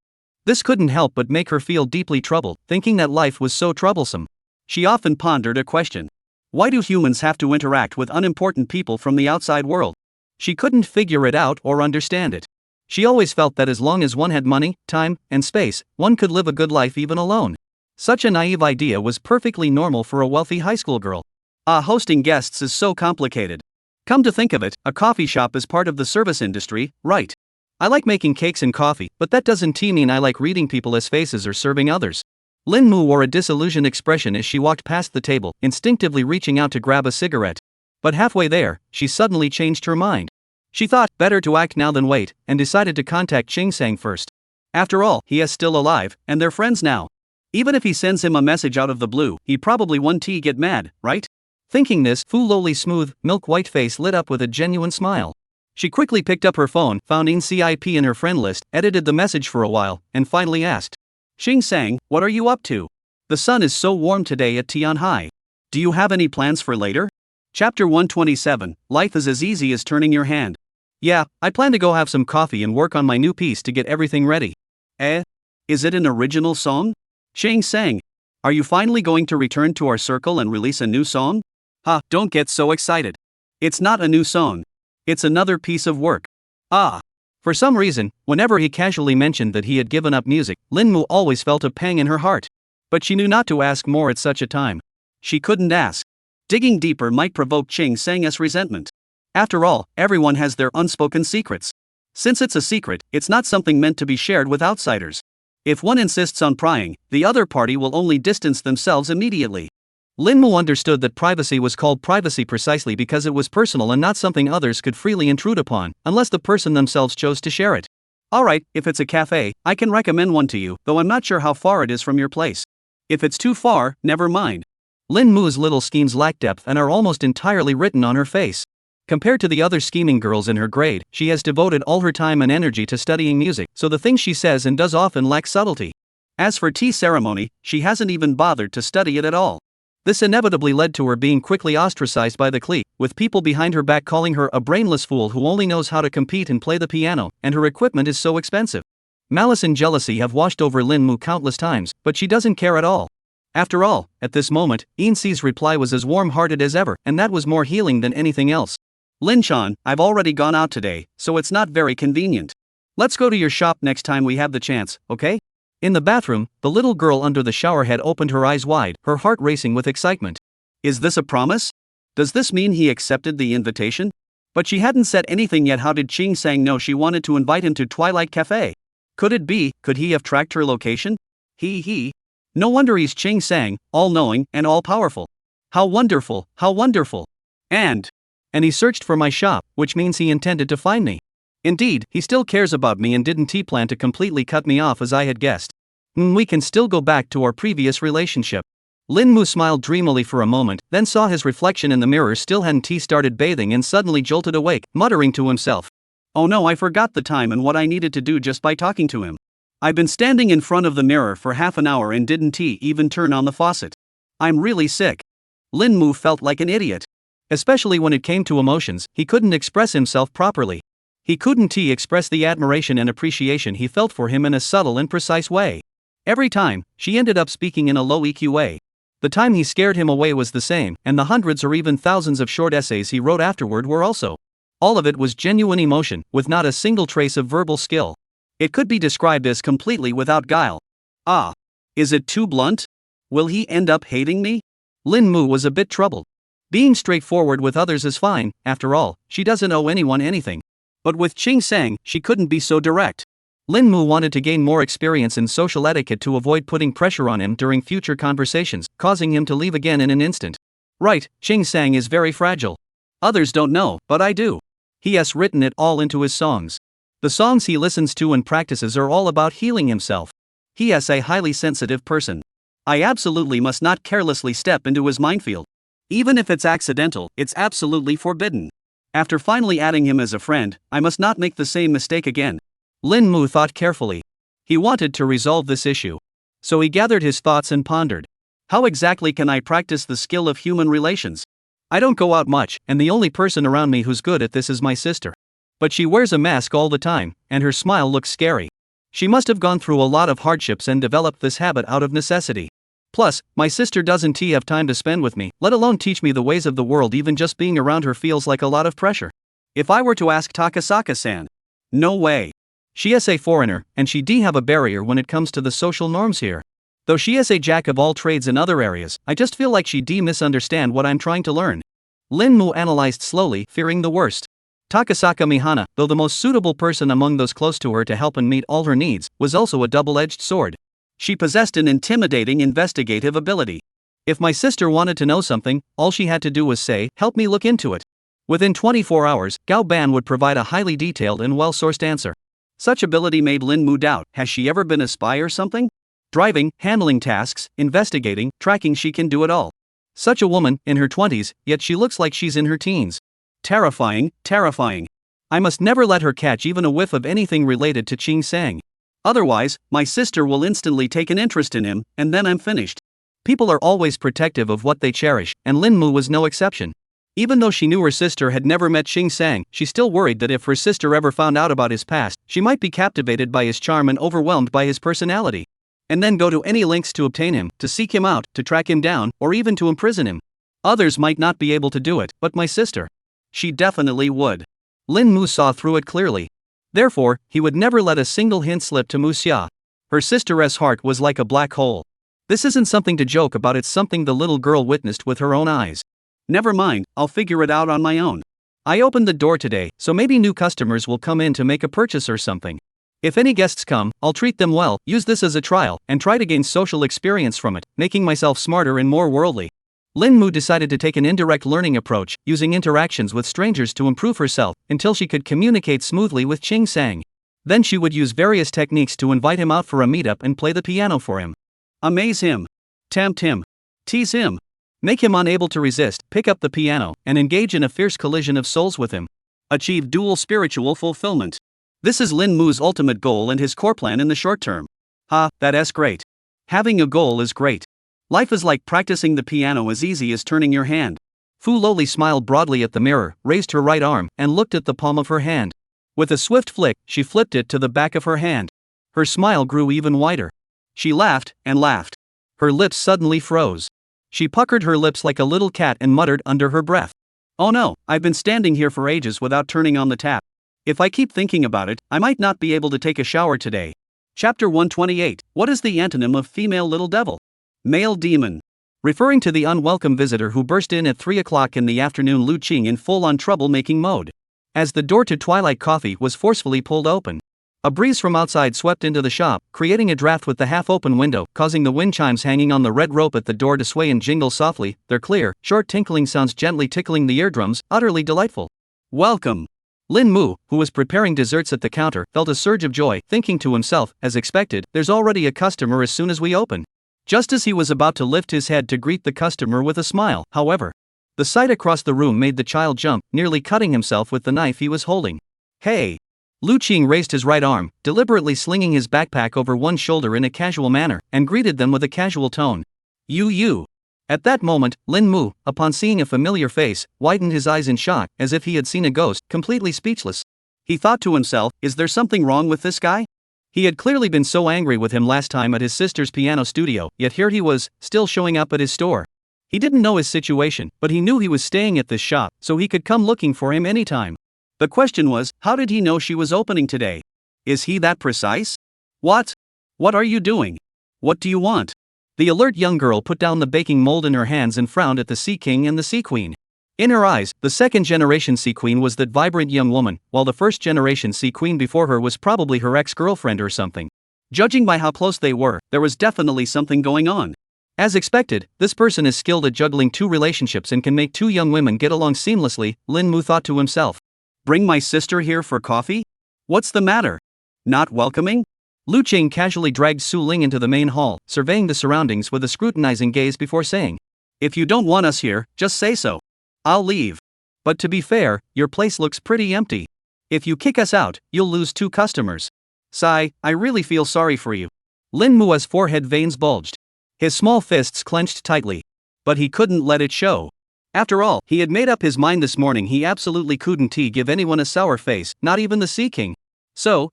This couldn't help but make her feel deeply troubled, thinking that life was so troublesome. She often pondered a question. Why do humans have to interact with unimportant people from the outside world? She couldn't figure it out or understand it. She always felt that as long as one had money, time, and space, one could live a good life even alone. Such a naive idea was perfectly normal for a wealthy high school girl. Hosting guests is so complicated. Come to think of it, a coffee shop is part of the service industry, right? I like making cakes and coffee, but that doesn't mean I like reading people's faces or serving others. Lin Mu wore a disillusioned expression as she walked past the table, instinctively reaching out to grab a cigarette. But halfway there, she suddenly changed her mind. She thought, better to act now than wait, and decided to contact Ching Sang first. After all, he is still alive, and they're friends now. Even if he sends him a message out of the blue, he probably won't get mad, right? Thinking this, Fu Loli's smooth, milk-white face lit up with a genuine smile. She quickly picked up her phone, found NCIP in her friend list, edited the message for a while, and finally asked, Ching Sang, what are you up to? The sun is so warm today at Tianhai. Do you have any plans for later? Chapter 127, Life is as easy as turning your hand. Yeah, I plan to go have some coffee and work on my new piece to get everything ready. Is it an original song? Ching Sang, are you finally going to return to our circle and release a new song? Don't get so excited. It's not a new song. It's another piece of work. For some reason, whenever he casually mentioned that he had given up music, Lin Mu always felt a pang in her heart. But she knew not to ask more at such a time. She couldn't ask. Digging deeper might provoke Ching Sang's resentment. After all, everyone has their unspoken secrets. Since it's a secret, it's not something meant to be shared with outsiders. If one insists on prying, the other party will only distance themselves immediately. Lin Mu understood that privacy was called privacy precisely because it was personal and not something others could freely intrude upon, unless the person themselves chose to share it. Alright, if it's a cafe, I can recommend one to you, though I'm not sure how far it is from your place. If it's too far, never mind. Lin Mu's little schemes lack depth and are almost entirely written on her face. Compared to the other scheming girls in her grade, she has devoted all her time and energy to studying music, so the things she says and does often lack subtlety. As for tea ceremony, she hasn't even bothered to study it at all. This inevitably led to her being quickly ostracized by the clique, with people behind her back calling her a brainless fool who only knows how to compete and play the piano, and her equipment is so expensive. Malice and jealousy have washed over Lin Mu countless times, but she doesn't care at all. After all, at this moment, Eunsi's reply was as warm-hearted as ever, and that was more healing than anything else. Lin-chan, I've already gone out today, so it's not very convenient. Let's go to your shop next time we have the chance, okay? In the bathroom, the little girl under the shower head opened her eyes wide, her heart racing with excitement. Is this a promise? Does this mean he accepted the invitation? But she hadn't said anything yet. How did Ching Sang know she wanted to invite him to Twilight Cafe? Could it be, could he have tracked her location? No wonder he's Ching Sang, all-knowing and all-powerful. How wonderful, how wonderful. And he searched for my shop, which means he intended to find me. Indeed, he still cares about me and didn't plan to completely cut me off as I had guessed. We can still go back to our previous relationship. Lin Mu smiled dreamily for a moment, then saw his reflection in the mirror. Still hadn't he started bathing and suddenly jolted awake, muttering to himself. Oh no, I forgot the time and what I needed to do just by talking to him. I've been standing in front of the mirror for half an hour and didn't even turn on the faucet. I'm really sick. Lin Mu felt like an idiot. Especially when it came to emotions, he couldn't express himself properly. He couldn't express the admiration and appreciation he felt for him in a subtle and precise way. Every time, she ended up speaking in a low EQ way. The time he scared him away was the same, and the hundreds or even thousands of short essays he wrote afterward were also. All of it was genuine emotion, with not a single trace of verbal skill. It could be described as completely without guile. Ah. Is it too blunt? Will he end up hating me? Lin Mu was a bit troubled. Being straightforward with others is fine, after all, she doesn't owe anyone anything. But with Ching Sang, she couldn't be so direct. Lin Mu wanted to gain more experience in social etiquette to avoid putting pressure on him during future conversations, causing him to leave again in an instant. Right, Ching Sang is very fragile. Others don't know, but I do. He has written it all into his songs. The songs he listens to and practices are all about healing himself. He is a highly sensitive person. I absolutely must not carelessly step into his minefield. Even if it's accidental, it's absolutely forbidden. After finally adding him as a friend, I must not make the same mistake again. Lin Mu thought carefully. He wanted to resolve this issue. So he gathered his thoughts and pondered. How exactly can I practice the skill of human relations? I don't go out much, and the only person around me who's good at this is my sister. But she wears a mask all the time, and her smile looks scary. She must have gone through a lot of hardships and developed this habit out of necessity. Plus, my sister doesn't have time to spend with me, let alone teach me the ways of the world. Even just being around her feels like a lot of pressure. If I were to ask Takasaka-san. No way. She is a foreigner, and she have a barrier when it comes to the social norms here. Though she is a jack of all trades in other areas, I just feel like she misunderstand what I'm trying to learn. Lin Mu analyzed slowly, fearing the worst. Takasaka Mihana, though the most suitable person among those close to her to help and meet all her needs, was also a double-edged sword. She possessed an intimidating investigative ability. If my sister wanted to know something, all she had to do was say, "Help me look into it." Within 24 hours, Gao Ban would provide a highly detailed and well-sourced answer. Such ability made Lin Mu doubt, has she ever been a spy or something? Driving, handling tasks, investigating, tracking, she can do it all. Such a woman, in her 20s, yet she looks like she's in her teens. Terrifying, terrifying. I must never let her catch even a whiff of anything related to Ching Sang. Otherwise, my sister will instantly take an interest in him, and then I'm finished. People are always protective of what they cherish, and Lin Mu was no exception. Even though she knew her sister had never met Ching Sang, she still worried that if her sister ever found out about his past, she might be captivated by his charm and overwhelmed by his personality. And then go to any lengths to obtain him, to seek him out, to track him down, or even to imprison him. Others might not be able to do it, but my sister. She definitely would. Lin Mu saw through it clearly. Therefore, he would never let a single hint slip to Mu Xia. Her sister's heart was like a black hole. This isn't something to joke about, it's something the little girl witnessed with her own eyes. Never mind, I'll figure it out on my own. I opened the door today, so maybe new customers will come in to make a purchase or something. If any guests come, I'll treat them well, use this as a trial, and try to gain social experience from it, making myself smarter and more worldly. Lin Mu decided to take an indirect learning approach, using interactions with strangers to improve herself, until she could communicate smoothly with Ching Sang. Then she would use various techniques to invite him out for a meetup and play the piano for him. Amaze him. Tempt him. Tease him. Make him unable to resist, pick up the piano, and engage in a fierce collision of souls with him. Achieve dual spiritual fulfillment. This is Lin Mu's ultimate goal and his core plan in the short term. That's great. Having a goal is great. Life is like practicing the piano as easy as turning your hand. Fu Loli smiled broadly at the mirror, raised her right arm, and looked at the palm of her hand. With a swift flick, she flipped it to the back of her hand. Her smile grew even wider. She laughed and laughed. Her lips suddenly froze. She puckered her lips like a little cat and muttered under her breath. Oh no, I've been standing here for ages without turning on the tap. If I keep thinking about it, I might not be able to take a shower today. Chapter 128. What is the antonym of female little devil? Male demon. Referring to the unwelcome visitor who burst in at 3 o'clock in the afternoon, Lu Qing in full-on troublemaking mode. As the door to Twilight Coffee was forcefully pulled open, a breeze from outside swept into the shop, creating a draft with the half-open window, causing the wind chimes hanging on the red rope at the door to sway and jingle softly, their clear, short tinkling sounds gently tickling the eardrums, utterly delightful. Welcome. Lin Mu, who was preparing desserts at the counter, felt a surge of joy, thinking to himself, as expected, there's already a customer as soon as we open. Just as he was about to lift his head to greet the customer with a smile, however, the sight across the room made the child jump, nearly cutting himself with the knife he was holding. Hey! Lu Qing raised his right arm, deliberately slinging his backpack over one shoulder in a casual manner, and greeted them with a casual tone. You. At that moment, Lin Mu, upon seeing a familiar face, widened his eyes in shock, as if he had seen a ghost, completely speechless. He thought to himself, is there something wrong with this guy? He had clearly been so angry with him last time at his sister's piano studio, yet here he was, still showing up at his store. He didn't know his situation, but he knew he was staying at this shop, so he could come looking for him anytime. The question was, how did he know she was opening today? Is he that precise? What? What are you doing? What do you want? The alert young girl put down the baking mold in her hands and frowned at the Sea King and the Sea Queen. In her eyes, the second-generation Sea Queen was that vibrant young woman, while the first-generation Sea Queen before her was probably her ex-girlfriend or something. Judging by how close they were, there was definitely something going on. As expected, this person is skilled at juggling two relationships and can make two young women get along seamlessly, Lin Mu thought to himself. Bring my sister here for coffee? What's the matter? Not welcoming? Lu Qing casually dragged Su Ling into the main hall, surveying the surroundings with a scrutinizing gaze before saying, if you don't want us here, just say so. I'll leave. But to be fair, your place looks pretty empty. If you kick us out, you'll lose 2 customers. Sigh, I really feel sorry for you. Lin Mua's forehead veins bulged. His small fists clenched tightly. But he couldn't let it show. After all, he had made up his mind this morning he absolutely couldn't give anyone a sour face, not even the Sea King. So,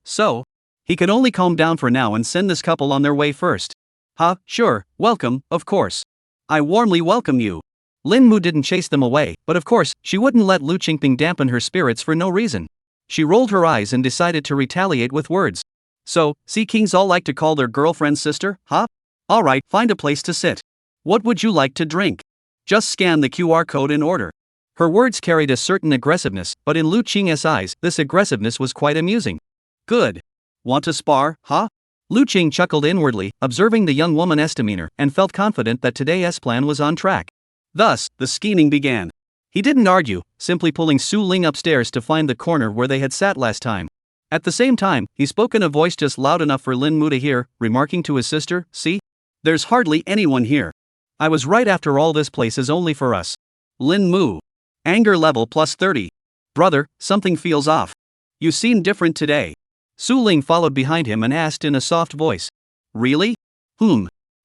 he could only calm down for now and send this couple on their way first. Sure, welcome, of course. I warmly welcome you. Lin Mu didn't chase them away, but of course, she wouldn't let Lu Qingping dampen her spirits for no reason. She rolled her eyes and decided to retaliate with words. So, Sea Kings all like to call their girlfriend sister, huh? Alright, find a place to sit. What would you like to drink? Just scan the QR code in order. Her words carried a certain aggressiveness, but in Lu Qing's eyes, this aggressiveness was quite amusing. Good. Want to spar, huh? Lu Qing chuckled inwardly, observing the young woman's demeanor, and felt confident that today's plan was on track. Thus, the scheming began. He didn't argue, simply pulling Su Ling upstairs to find the corner where they had sat last time. At the same time, he spoke in a voice just loud enough for Lin Mu to hear, remarking to his sister, see? There's hardly anyone here. I was right, after all, this place is only for us. Lin Mu. Anger level plus 30. Brother, something feels off. You seem different today. Su Ling followed behind him and asked in a soft voice. Really?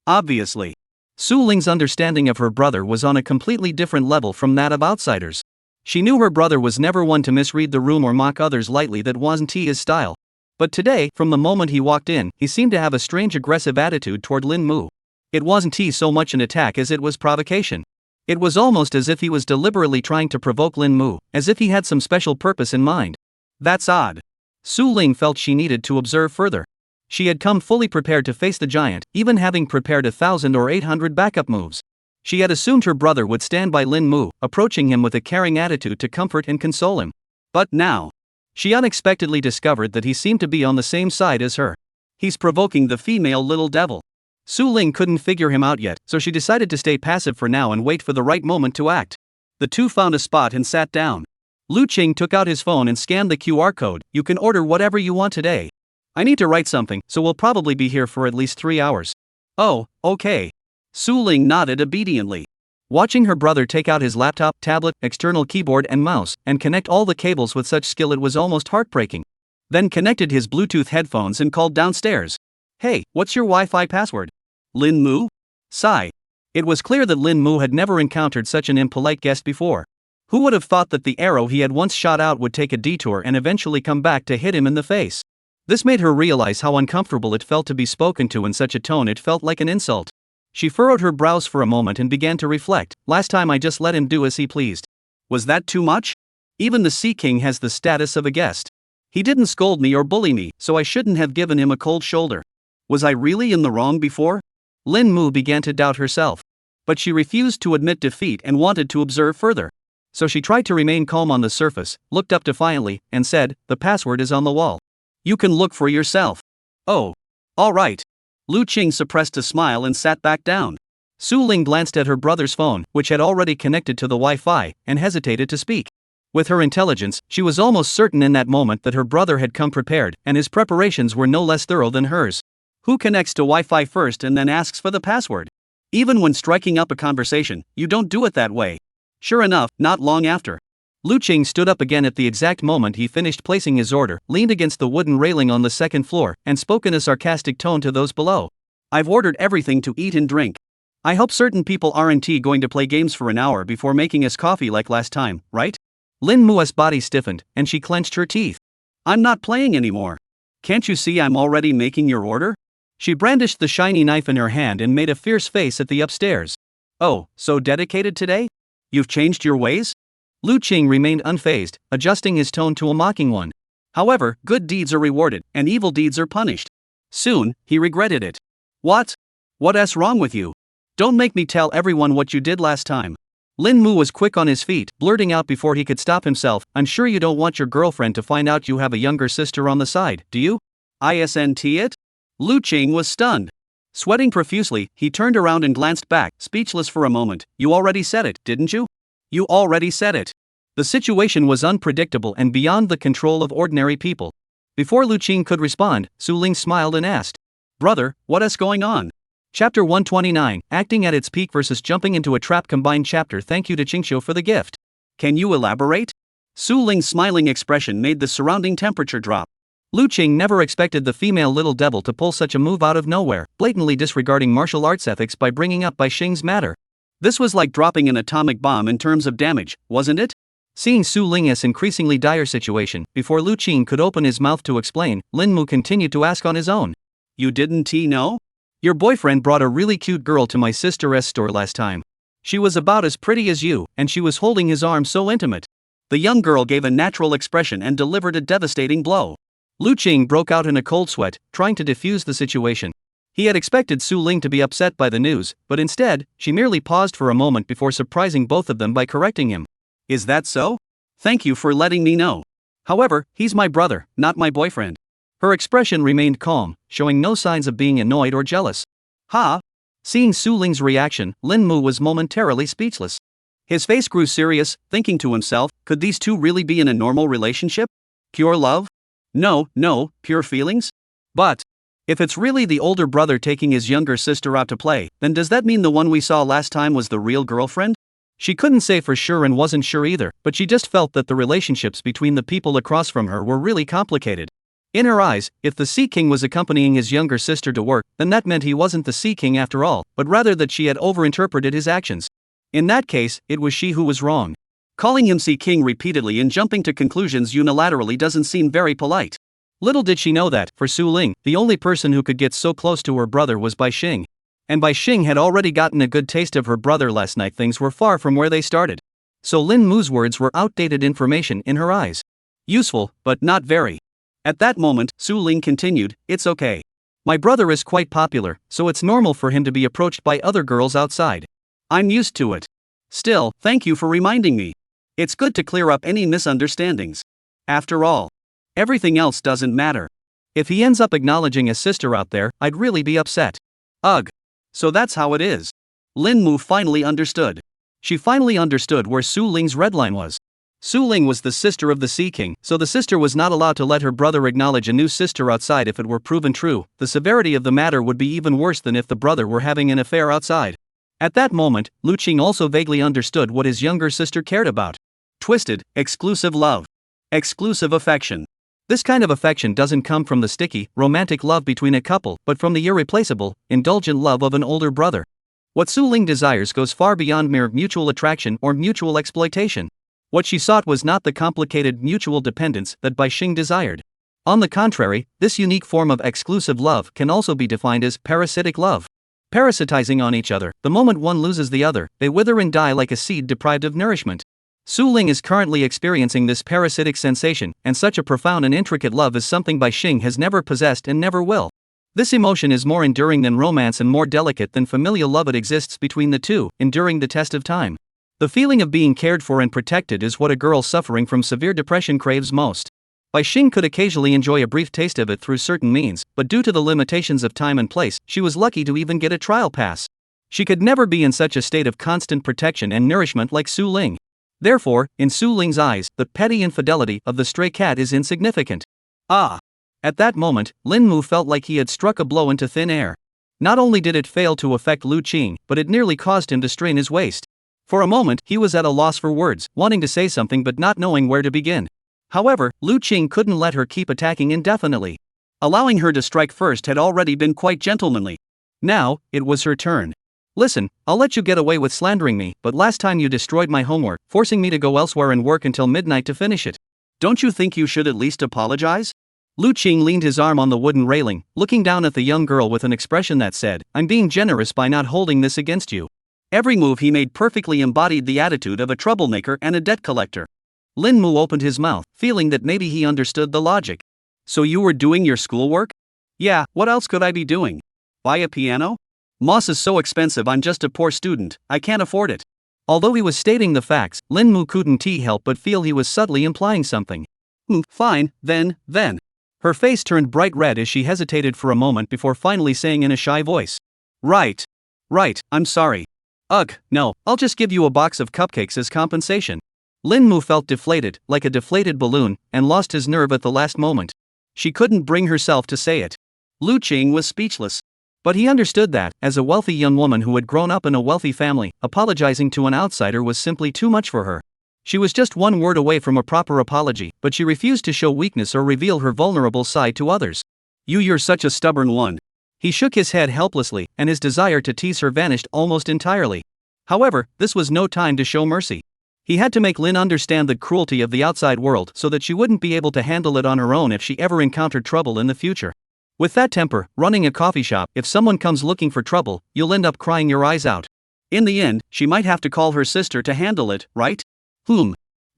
Obviously. Su Ling's understanding of her brother was on a completely different level from that of outsiders. She knew her brother was never one to misread the room or mock others lightly, that wasn't his style. But today, from the moment he walked in, he seemed to have a strange aggressive attitude toward Lin Mu. It wasn't so much an attack as it was provocation. It was almost as if he was deliberately trying to provoke Lin Mu, as if he had some special purpose in mind. That's odd. Su Ling felt she needed to observe further. She had come fully prepared to face the giant, even having prepared 1,000 or 800 backup moves. She had assumed her brother would stand by Lin Mu, approaching him with a caring attitude to comfort and console him. But now, She unexpectedly discovered that he seemed to be on the same side as her. He's provoking the female little devil. Su Ling couldn't figure him out yet, so she decided to stay passive for now and wait for the right moment to act. The two found a spot and sat down. Lu Qing took out his phone and scanned the QR code. You can order whatever you want today. I need to write something, so we'll probably be here for at least 3 hours. Oh, okay. Su Ling nodded obediently. Watching her brother take out his laptop, tablet, external keyboard and mouse, and connect all the cables with such skill it was almost heartbreaking. Then connected his Bluetooth headphones and called downstairs. Hey, what's your Wi-Fi password? Lin Mu? Sigh. It was clear that Lin Mu had never encountered such an impolite guest before. Who would have thought that the arrow he had once shot out would take a detour and eventually come back to hit him in the face? This made her realize how uncomfortable it felt to be spoken to in such a tone. It felt like an insult. She furrowed her brows for a moment and began to reflect. Last time I just let him do as he pleased. Was that too much? Even the Sea King has the status of a guest. He didn't scold me or bully me, so I shouldn't have given him a cold shoulder. Was I really in the wrong before? Lin Mu began to doubt herself. But she refused to admit defeat and wanted to observe further. So she tried to remain calm on the surface, looked up defiantly, and said, "The password is on the wall. You can look for yourself." Oh. All right. Lu Qing suppressed a smile and sat back down. Su Ling glanced at her brother's phone, which had already connected to the Wi-Fi, and hesitated to speak. With her intelligence, she was almost certain in that moment that her brother had come prepared, and his preparations were no less thorough than hers. Who connects to Wi-Fi first and then asks for the password? Even when striking up a conversation, you don't do it that way. Sure enough, not long after, Lu Qing stood up again at the exact moment he finished placing his order, leaned against the wooden railing on the second floor, and spoke in a sarcastic tone to those below. I've ordered everything to eat and drink. I hope certain people aren't going to play games for an hour before making us coffee like last time, right? Lin Mu's body stiffened, and she clenched her teeth. I'm not playing anymore. Can't you see I'm already making your order? She brandished the shiny knife in her hand and made a fierce face at the upstairs. Oh, so dedicated today? You've changed your ways? Lu Qing remained unfazed, adjusting his tone to a mocking one. However, good deeds are rewarded, and evil deeds are punished. Soon, he regretted it. What? What's wrong with you? Don't make me tell everyone what you did last time. Lin Mu was quick on his feet, blurting out before he could stop himself, I'm sure you don't want your girlfriend to find out you have a younger sister on the side, do you? Isn't it? Lu Qing was stunned. Sweating profusely, he turned around and glanced back, speechless for a moment. You already said it, didn't you? You already said it. The situation was unpredictable and beyond the control of ordinary people. Before Lu Qing could respond, Su Ling smiled and asked, Brother, what's going on? Chapter 129, Acting at its Peak versus Jumping into a Trap combined chapter. Thank you to Qingxiu for the gift. Can you elaborate? Su Ling's smiling expression made the surrounding temperature drop. Lu Qing never expected the female little devil to pull such a move out of nowhere, blatantly disregarding martial arts ethics by bringing up Bai Xing's matter. This was like dropping an atomic bomb in terms of damage, wasn't it? Seeing Su Ling's increasingly dire situation, before Lu Qing could open his mouth to explain, Lin Mu continued to ask on his own. You didn't know? Your boyfriend brought a really cute girl to my sister's store last time. She was about as pretty as you, and she was holding his arm so intimate. The young girl gave a natural expression and delivered a devastating blow. Lu Qing broke out in a cold sweat, trying to defuse the situation. He had expected Su Ling to be upset by the news, but instead, she merely paused for a moment before surprising both of them by correcting him. Is that so? Thank you for letting me know. However, he's my brother, not my boyfriend. Her expression remained calm, showing no signs of being annoyed or jealous. Ha! Seeing Su Ling's reaction, Lin Mu was momentarily speechless. His face grew serious, thinking to himself, could these two really be in a normal relationship? Pure love? No, pure feelings? But if it's really the older brother taking his younger sister out to play, then does that mean the one we saw last time was the real girlfriend? She couldn't say for sure and wasn't sure either, but she just felt that the relationships between the people across from her were really complicated. In her eyes, if the Sea King was accompanying his younger sister to work, then that meant he wasn't the Sea King after all, but rather that she had overinterpreted his actions. In that case, it was she who was wrong. Calling him Sea King repeatedly and jumping to conclusions unilaterally doesn't seem very polite. Little did she know that, for Su Ling, the only person who could get so close to her brother was Bai Xing. And Bai Xing had already gotten a good taste of her brother last night. Things were far from where they started. So Lin Mu's words were outdated information in her eyes. Useful, but not very. At that moment, Su Ling continued, it's okay. My brother is quite popular, so it's normal for him to be approached by other girls outside. I'm used to it. Still, thank you for reminding me. It's good to clear up any misunderstandings. After all, Everything else doesn't matter. If he ends up acknowledging a sister out there, I'd really be upset. Ugh. So that's how it is. Lin Mu finally understood. She finally understood where Su Ling's red line was. Su Ling was the sister of the Sea King, so the sister was not allowed to let her brother acknowledge a new sister outside if it were proven true. The severity of the matter would be even worse than if the brother were having an affair outside. At that moment, Lu Qing also vaguely understood what his younger sister cared about. Twisted, exclusive love. Exclusive affection. This kind of affection doesn't come from the sticky, romantic love between a couple, but from the irreplaceable, indulgent love of an older brother. What Su Ling desires goes far beyond mere mutual attraction or mutual exploitation. What she sought was not the complicated mutual dependence that Bai Xing desired. On the contrary, this unique form of exclusive love can also be defined as parasitic love. Parasitizing on each other, the moment one loses the other, they wither and die like a seed deprived of nourishment. Su Ling is currently experiencing this parasitic sensation, and such a profound and intricate love is something Bai Xing has never possessed and never will. This emotion is more enduring than romance and more delicate than familial love. It exists between the two, enduring the test of time. The feeling of being cared for and protected is what a girl suffering from severe depression craves most. Bai Xing could occasionally enjoy a brief taste of it through certain means, but due to the limitations of time and place, she was lucky to even get a trial pass. She could never be in such a state of constant protection and nourishment like Su Ling. Therefore, in Su Ling's eyes, the petty infidelity of the stray cat is insignificant. Ah! At that moment, Lin Mu felt like he had struck a blow into thin air. Not only did it fail to affect Lu Qing, but it nearly caused him to strain his waist. For a moment, he was at a loss for words, wanting to say something but not knowing where to begin. However, Lu Qing couldn't let her keep attacking indefinitely. Allowing her to strike first had already been quite gentlemanly. Now, it was her turn. Listen, I'll let you get away with slandering me, but last time you destroyed my homework, forcing me to go elsewhere and work until midnight to finish it. Don't you think you should at least apologize? Lu Qing leaned his arm on the wooden railing, looking down at the young girl with an expression that said, "I'm being generous by not holding this against you." Every move he made perfectly embodied the attitude of a troublemaker and a debt collector. Lin Mu opened his mouth, feeling that maybe he understood the logic. So you were doing your schoolwork? Yeah, what else could I be doing? Buy a piano? Moss is so expensive. I'm just a poor student, I can't afford it. Although he was stating the facts, Lin Mu couldn't help but feel he was subtly implying something. Fine, then. Her face turned bright red as she hesitated for a moment before finally saying in a shy voice. Right, I'm sorry. Ugh, no, I'll just give you a box of cupcakes as compensation. Lin Mu felt deflated, like a deflated balloon, and lost his nerve at the last moment. She couldn't bring herself to say it. Lu Qing was speechless. But he understood that, as a wealthy young woman who had grown up in a wealthy family, apologizing to an outsider was simply too much for her. She was just one word away from a proper apology, but she refused to show weakness or reveal her vulnerable side to others. You're such a stubborn one. He shook his head helplessly, and his desire to tease her vanished almost entirely. However, this was no time to show mercy. He had to make Lin understand the cruelty of the outside world so that she wouldn't be able to handle it on her own if she ever encountered trouble in the future. With that temper, running a coffee shop, if someone comes looking for trouble, you'll end up crying your eyes out. In the end, she might have to call her sister to handle it, right?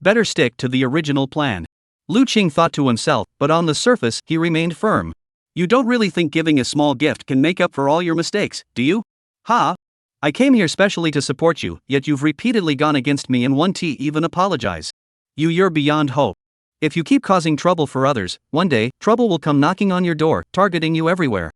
Better stick to the original plan. Lu Qing thought to himself, but on the surface, he remained firm. You don't really think giving a small gift can make up for all your mistakes, do you? I came here specially to support you, yet you've repeatedly gone against me and won't even apologize. You're beyond hope. If you keep causing trouble for others, one day, trouble will come knocking on your door, targeting you everywhere.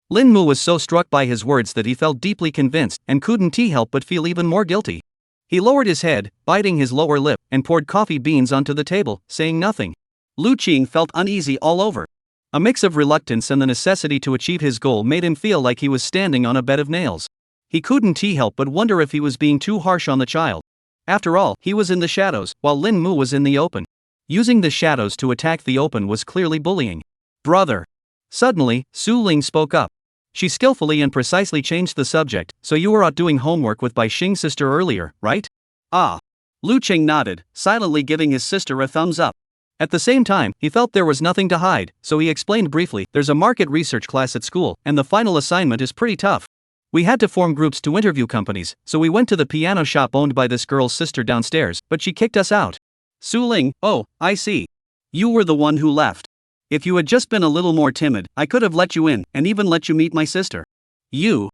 Lin Mu was so struck by his words that he felt deeply convinced and couldn't help but feel even more guilty. He lowered his head, biting his lower lip, and poured coffee beans onto the table, saying nothing. Lu Qing felt uneasy all over. A mix of reluctance and the necessity to achieve his goal made him feel like he was standing on a bed of nails. He couldn't help but wonder if he was being too harsh on the child. After all, he was in the shadows, while Lin Mu was in the open. Using the shadows to attack the open was clearly bullying. Brother. Suddenly, Su Ling spoke up. She skillfully and precisely changed the subject. So you were out doing homework with Bai Xing's sister earlier, right? Lu Qing nodded, silently giving his sister a thumbs up. At the same time, he felt there was nothing to hide, so he explained briefly, there's a market research class at school, and the final assignment is pretty tough. We had to form groups to interview companies, so we went to the piano shop owned by this girl's sister downstairs, but she kicked us out. Su Ling, oh, I see. You were the one who left. If you had just been a little more timid, I could have let you in, and even let you meet my sister. You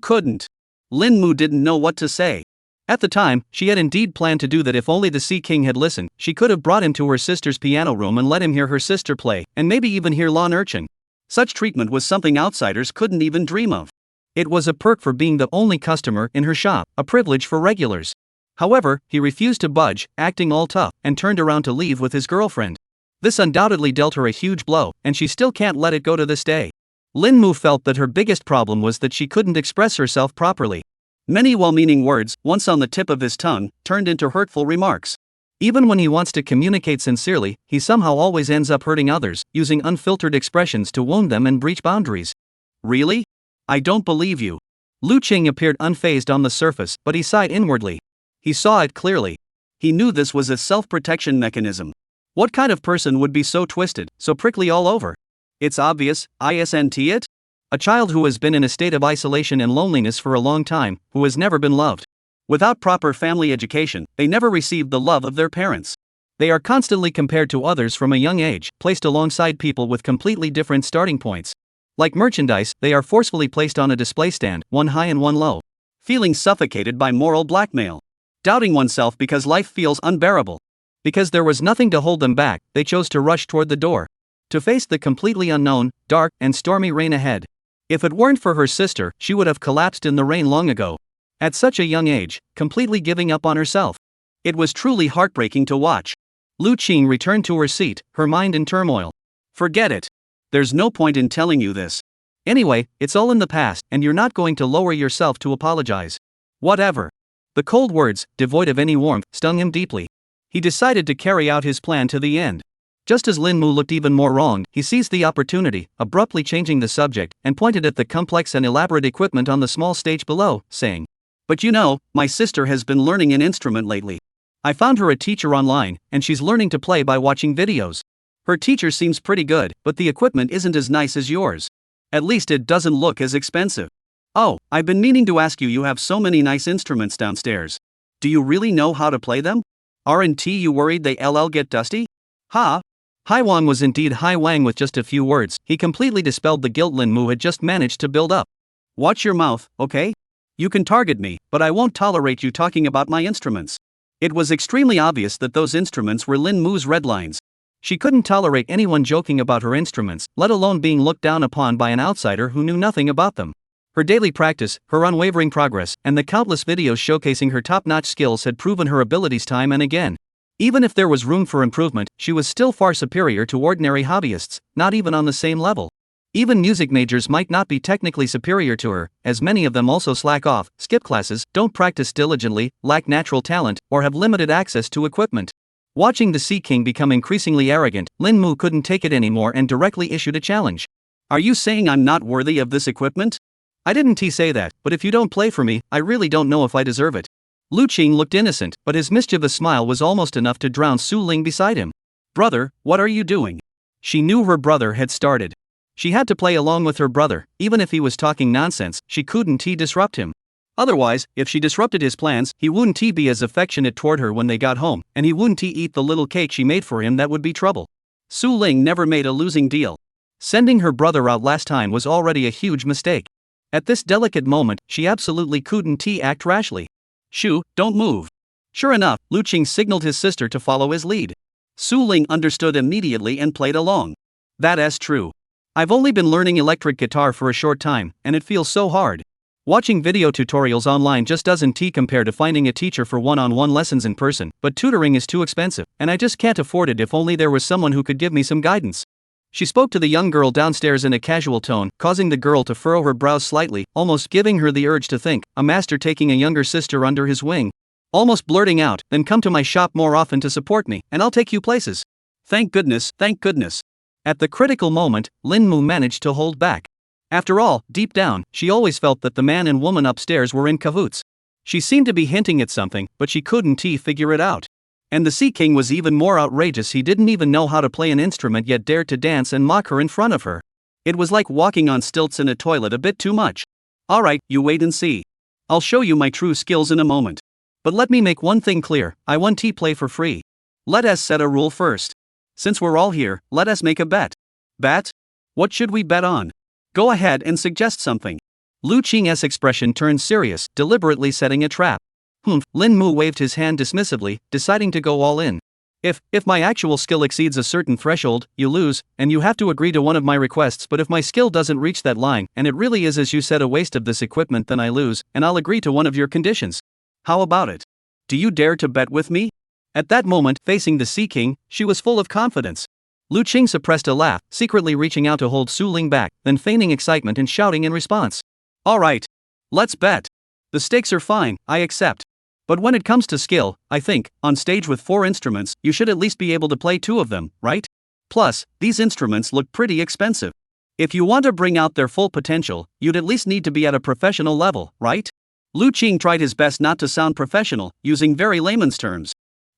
couldn't. Lin Mu didn't know what to say. At the time, she had indeed planned to do that. If only the Sea King had listened, she could have brought him to her sister's piano room and let him hear her sister play, and maybe even hear Lon Urchin. Such treatment was something outsiders couldn't even dream of. It was a perk for being the only customer in her shop, a privilege for regulars. However, he refused to budge, acting all tough, and turned around to leave with his girlfriend. This undoubtedly dealt her a huge blow, and she still can't let it go to this day. Lin Mu felt that her biggest problem was that she couldn't express herself properly. Many well-meaning words, once on the tip of his tongue, turned into hurtful remarks. Even when he wants to communicate sincerely, he somehow always ends up hurting others, using unfiltered expressions to wound them and breach boundaries. Really? I don't believe you. Lu Qing appeared unfazed on the surface, but he sighed inwardly. He saw it clearly. He knew this was a self-protection mechanism. What kind of person would be so twisted, so prickly all over? It's obvious, isn't it? A child who has been in a state of isolation and loneliness for a long time, who has never been loved. Without proper family education, they never received the love of their parents. They are constantly compared to others from a young age, placed alongside people with completely different starting points. Like merchandise, they are forcefully placed on a display stand, one high and one low. Feeling suffocated by moral blackmail. Doubting oneself because life feels unbearable. Because there was nothing to hold them back, they chose to rush toward the door. To face the completely unknown, dark, and stormy rain ahead. If it weren't for her sister, she would have collapsed in the rain long ago. At such a young age, completely giving up on herself. It was truly heartbreaking to watch. Lu Qing returned to her seat, her mind in turmoil. Forget it. There's no point in telling you this. Anyway, it's all in the past, and you're not going to lower yourself to apologize. Whatever. The cold words, devoid of any warmth, stung him deeply. He decided to carry out his plan to the end. Just as Lin Mu looked even more wronged, he seized the opportunity, abruptly changing the subject, and pointed at the complex and elaborate equipment on the small stage below, saying, "But you know, my sister has been learning an instrument lately. I found her a teacher online, and she's learning to play by watching videos. Her teacher seems pretty good, but the equipment isn't as nice as yours. At least it doesn't look as expensive. Oh, I've been meaning to ask you, you have so many nice instruments downstairs. Do you really know how to play them? Aren't you worried they'll get dusty?" Ha! Hai Wang was indeed Hai Wang. With just a few words, he completely dispelled the guilt Lin Mu had just managed to build up. Watch your mouth, okay? You can target me, but I won't tolerate you talking about my instruments. It was extremely obvious that those instruments were Lin Mu's red lines. She couldn't tolerate anyone joking about her instruments, let alone being looked down upon by an outsider who knew nothing about them. Her daily practice, her unwavering progress, and the countless videos showcasing her top-notch skills had proven her abilities time and again. Even if there was room for improvement, she was still far superior to ordinary hobbyists, not even on the same level. Even music majors might not be technically superior to her, as many of them also slack off, skip classes, don't practice diligently, lack natural talent, or have limited access to equipment. Watching the Sea King become increasingly arrogant, Lin Mu couldn't take it anymore and directly issued a challenge. Are you saying I'm not worthy of this equipment? I didn't say that, but if you don't play for me, I really don't know if I deserve it. Lu Qing looked innocent, but his mischievous smile was almost enough to drown Su Ling beside him. Brother, what are you doing? She knew her brother had started. She had to play along with her brother, even if he was talking nonsense, she couldn't disrupt him. Otherwise, if she disrupted his plans, he wouldn't be as affectionate toward her when they got home, and he wouldn't eat the little cake she made for him. That would be trouble. Su Ling never made a losing deal. Sending her brother out last time was already a huge mistake. At this delicate moment, she absolutely couldn't act rashly. Shu, don't move. Sure enough, Lu Qing signaled his sister to follow his lead. Su Ling understood immediately and played along. That's true. I've only been learning electric guitar for a short time, and it feels so hard. Watching video tutorials online just doesn't compare to finding a teacher for one-on-one lessons in person, but tutoring is too expensive, and I just can't afford it. If only there was someone who could give me some guidance. She spoke to the young girl downstairs in a casual tone, causing the girl to furrow her brows slightly, almost giving her the urge to think, a master taking a younger sister under his wing. Almost blurting out, "Then come to my shop more often to support me, and I'll take you places." Thank goodness, thank goodness. At the critical moment, Lin Mu managed to hold back. After all, deep down, she always felt that the man and woman upstairs were in cahoots. She seemed to be hinting at something, but she couldn't figure it out. And the Sea King was even more outrageous. He didn't even know how to play an instrument yet dared to dance and mock her in front of her. It was like walking on stilts in a toilet, a bit too much. Alright, you wait and see. I'll show you my true skills in a moment. But let me make one thing clear, I want to play for free. Let us set a rule first. Since we're all here, let us make a bet. Bet? What should we bet on? Go ahead and suggest something. Lu Qing's expression turned serious, deliberately setting a trap. Lin Mu waved his hand dismissively, deciding to go all in. If my actual skill exceeds a certain threshold, you lose, and you have to agree to one of my requests. But if my skill doesn't reach that line, and it really is as you said a waste of this equipment, then I lose, and I'll agree to one of your conditions. How about it? Do you dare to bet with me? At that moment, facing the Sea King, she was full of confidence. Lu Qing suppressed a laugh, secretly reaching out to hold Su Ling back, then feigning excitement and shouting in response. Alright. Let's bet. The stakes are fine, I accept. But when it comes to skill, I think, on stage with 4 instruments, you should at least be able to play 2 of them, right? Plus, these instruments look pretty expensive. If you want to bring out their full potential, you'd at least need to be at a professional level, right? Lu Qing tried his best not to sound professional, using very layman's terms.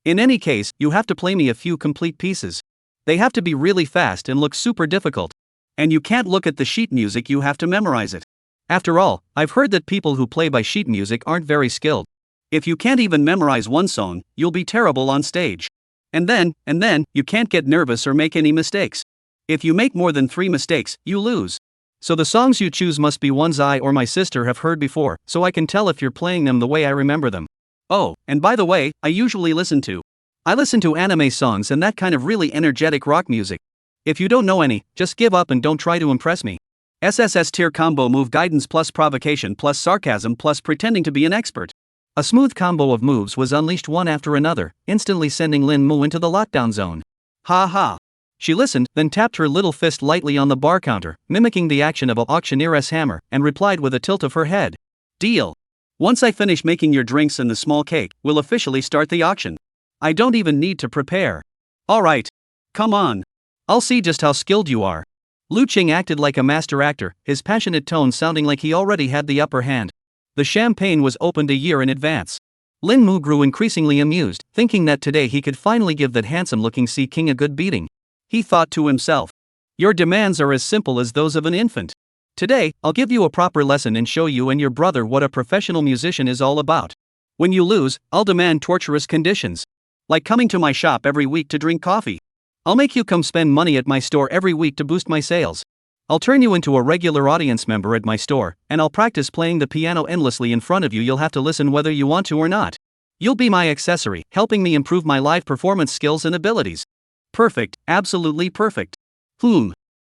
In any case, you have to play me a few complete pieces. They have to be really fast and look super difficult. And you can't look at the sheet music, you have to memorize it. After all, I've heard that people who play by sheet music aren't very skilled. If you can't even memorize one song, you'll be terrible on stage. And then, you can't get nervous or make any mistakes. If you make more than 3 mistakes, you lose. So the songs you choose must be ones I or my sister have heard before, so I can tell if you're playing them the way I remember them. Oh, and by the way, I listen to anime songs and that kind of really energetic rock music. If you don't know any, just give up and don't try to impress me. SSS tier combo move guidance plus provocation plus sarcasm plus pretending to be an expert. A smooth combo of moves was unleashed one after another, instantly sending Lin Mu into the lockdown zone. Ha ha. She listened, then tapped her little fist lightly on the bar counter, mimicking the action of an auctioneer's hammer, and replied with a tilt of her head. Deal. Once I finish making your drinks and the small cake, we'll officially start the auction. I don't even need to prepare. Alright. Come on. I'll see just how skilled you are. Lu Qing acted like a master actor, his passionate tone sounding like he already had the upper hand. The champagne was opened a year in advance. Lin Mu grew increasingly amused, thinking that today he could finally give that handsome-looking Sea King a good beating. He thought to himself, your demands are as simple as those of an infant. Today, I'll give you a proper lesson and show you and your brother what a professional musician is all about. When you lose, I'll demand torturous conditions. Like coming to my shop every week to drink coffee. I'll make you come spend money at my store every week to boost my sales. I'll turn you into a regular audience member at my store, and I'll practice playing the piano endlessly in front of you. You'll have to listen whether you want to or not. You'll be my accessory, helping me improve my live performance skills and abilities. Perfect, absolutely perfect.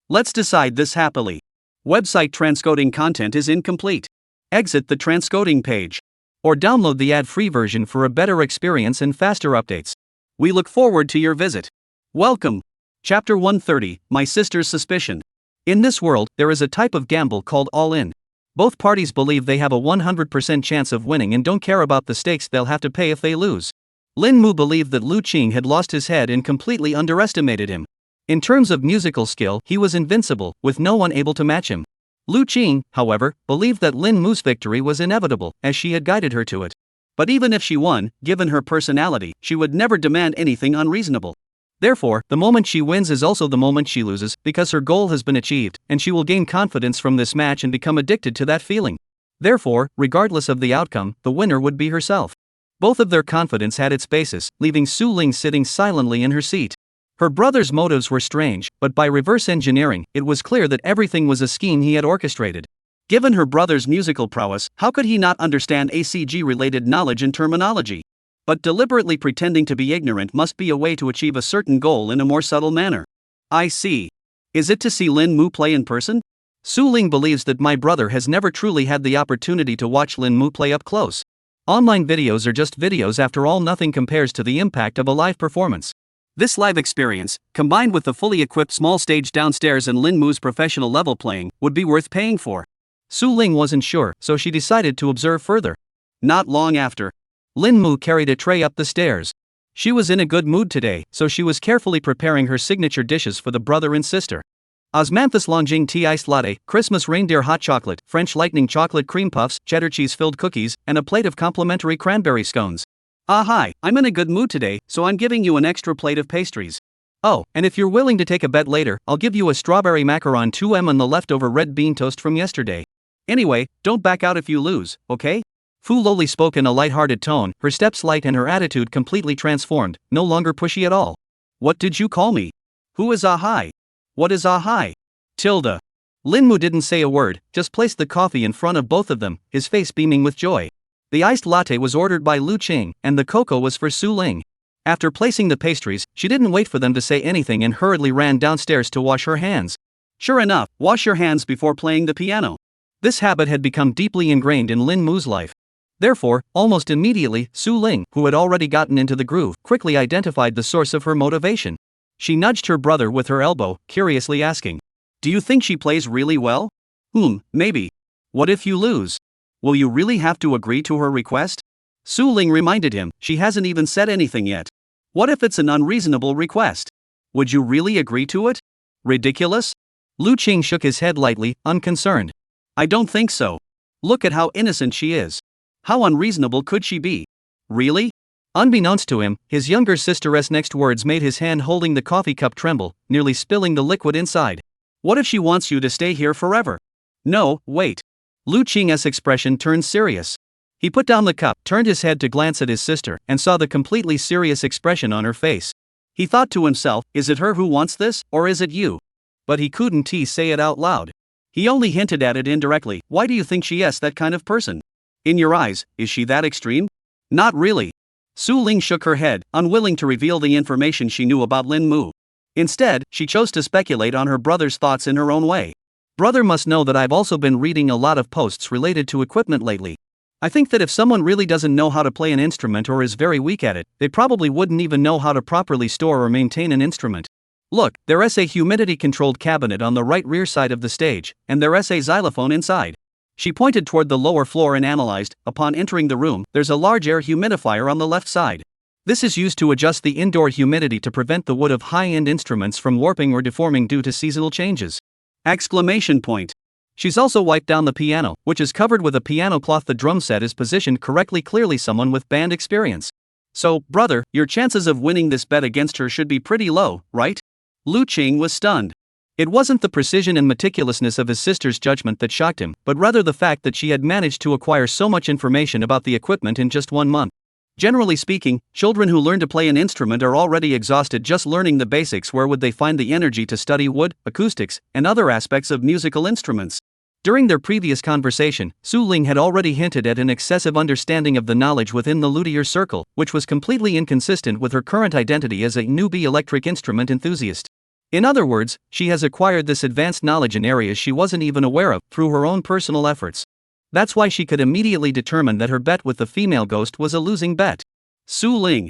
Let's decide this happily. Website transcoding content is incomplete. Exit the transcoding page. Or download the ad-free version for a better experience and faster updates. We look forward to your visit. Welcome. Chapter 130, My Sister's Suspicion. In this world, there is a type of gamble called all-in. Both parties believe they have a 100% chance of winning and don't care about the stakes they'll have to pay if they lose. Lin Mu believed that Lu Qing had lost his head and completely underestimated him. In terms of musical skill, he was invincible, with no one able to match him. Lu Qing, however, believed that Lin Mu's victory was inevitable, as she had guided her to it. But even if she won, given her personality, she would never demand anything unreasonable. Therefore, the moment she wins is also the moment she loses, because her goal has been achieved, and she will gain confidence from this match and become addicted to that feeling. Therefore, regardless of the outcome, the winner would be herself. Both of their confidence had its basis, leaving Su Ling sitting silently in her seat. Her brother's motives were strange, but by reverse engineering, it was clear that everything was a scheme he had orchestrated. Given her brother's musical prowess, how could he not understand ACG-related knowledge and terminology? But deliberately pretending to be ignorant must be a way to achieve a certain goal in a more subtle manner. I see. Is it to see Lin Mu play in person? Su Ling believes that my brother has never truly had the opportunity to watch Lin Mu play up close. Online videos are just videos after all. Nothing compares to the impact of a live performance. This live experience, combined with the fully equipped small stage downstairs and Lin Mu's professional level playing, would be worth paying for. Su Ling wasn't sure, so she decided to observe further. Not long after, Lin Mu carried a tray up the stairs. She was in a good mood today, so she was carefully preparing her signature dishes for the brother and sister. Osmanthus Longjing tea iced latte, Christmas reindeer hot chocolate, French lightning chocolate cream puffs, cheddar cheese filled cookies, and a plate of complimentary cranberry scones. Ah hi, I'm in a good mood today, so I'm giving you an extra plate of pastries. Oh, and if you're willing to take a bet later, I'll give you a strawberry macaron 2M and the leftover red bean toast from yesterday. Anyway, don't back out if you lose, okay? Fu Loli spoke in a light-hearted tone, her steps light and her attitude completely transformed, no longer pushy at all. What did you call me? Who is Ahai? What is Ahai? Tilda. Lin Mu didn't say a word, just placed the coffee in front of both of them, his face beaming with joy. The iced latte was ordered by Lu Qing, and the cocoa was for Su Ling. After placing the pastries, she didn't wait for them to say anything and hurriedly ran downstairs to wash her hands. Sure enough, wash your hands before playing the piano. This habit had become deeply ingrained in Lin Mu's life. Therefore, almost immediately, Su Ling, who had already gotten into the groove, quickly identified the source of her motivation. She nudged her brother with her elbow, curiously asking, "Do you think she plays really well?" Maybe. "What if you lose? Will you really have to agree to her request?" Su Ling reminded him, "She hasn't even said anything yet. What if it's an unreasonable request? Would you really agree to it?" "Ridiculous?" Lu Qing shook his head lightly, unconcerned. "I don't think so. Look at how innocent she is. How unreasonable could she be?" "Really?" Unbeknownst to him, his younger sister's next words made his hand holding the coffee cup tremble, nearly spilling the liquid inside. "What if she wants you to stay here forever?" "No, wait." Lu Qing's expression turned serious. He put down the cup, turned his head to glance at his sister, and saw the completely serious expression on her face. He thought to himself, is it her who wants this, or is it you? But he couldn't say it out loud. He only hinted at it indirectly. Why do you think she is that kind of person? In your eyes, is she that extreme? Not really. Su Ling shook her head, unwilling to reveal the information she knew about Lin Mu. Instead, she chose to speculate on her brother's thoughts in her own way. Brother must know that I've also been reading a lot of posts related to equipment lately. I think that if someone really doesn't know how to play an instrument or is very weak at it, they probably wouldn't even know how to properly store or maintain an instrument. Look, there is a humidity-controlled cabinet on the right rear side of the stage, and there is a xylophone inside. She pointed toward the lower floor and analyzed, upon entering the room, there's a large air humidifier on the left side. This is used to adjust the indoor humidity to prevent the wood of high-end instruments from warping or deforming due to seasonal changes. Exclamation point. She's also wiped down the piano, which is covered with a piano cloth. The drum set is positioned correctly, clearly someone with band experience. So, brother, your chances of winning this bet against her should be pretty low, right? Lu Qing was stunned. It wasn't the precision and meticulousness of his sister's judgment that shocked him, but rather the fact that she had managed to acquire so much information about the equipment in just 1 month. Generally speaking, children who learn to play an instrument are already exhausted just learning the basics. Where would they find the energy to study wood, acoustics, and other aspects of musical instruments? During their previous conversation, Su Ling had already hinted at an excessive understanding of the knowledge within the luthier circle, which was completely inconsistent with her current identity as a newbie electric instrument enthusiast. In other words, she has acquired this advanced knowledge in areas she wasn't even aware of, through her own personal efforts. That's why she could immediately determine that her bet with the female ghost was a losing bet. Su Ling.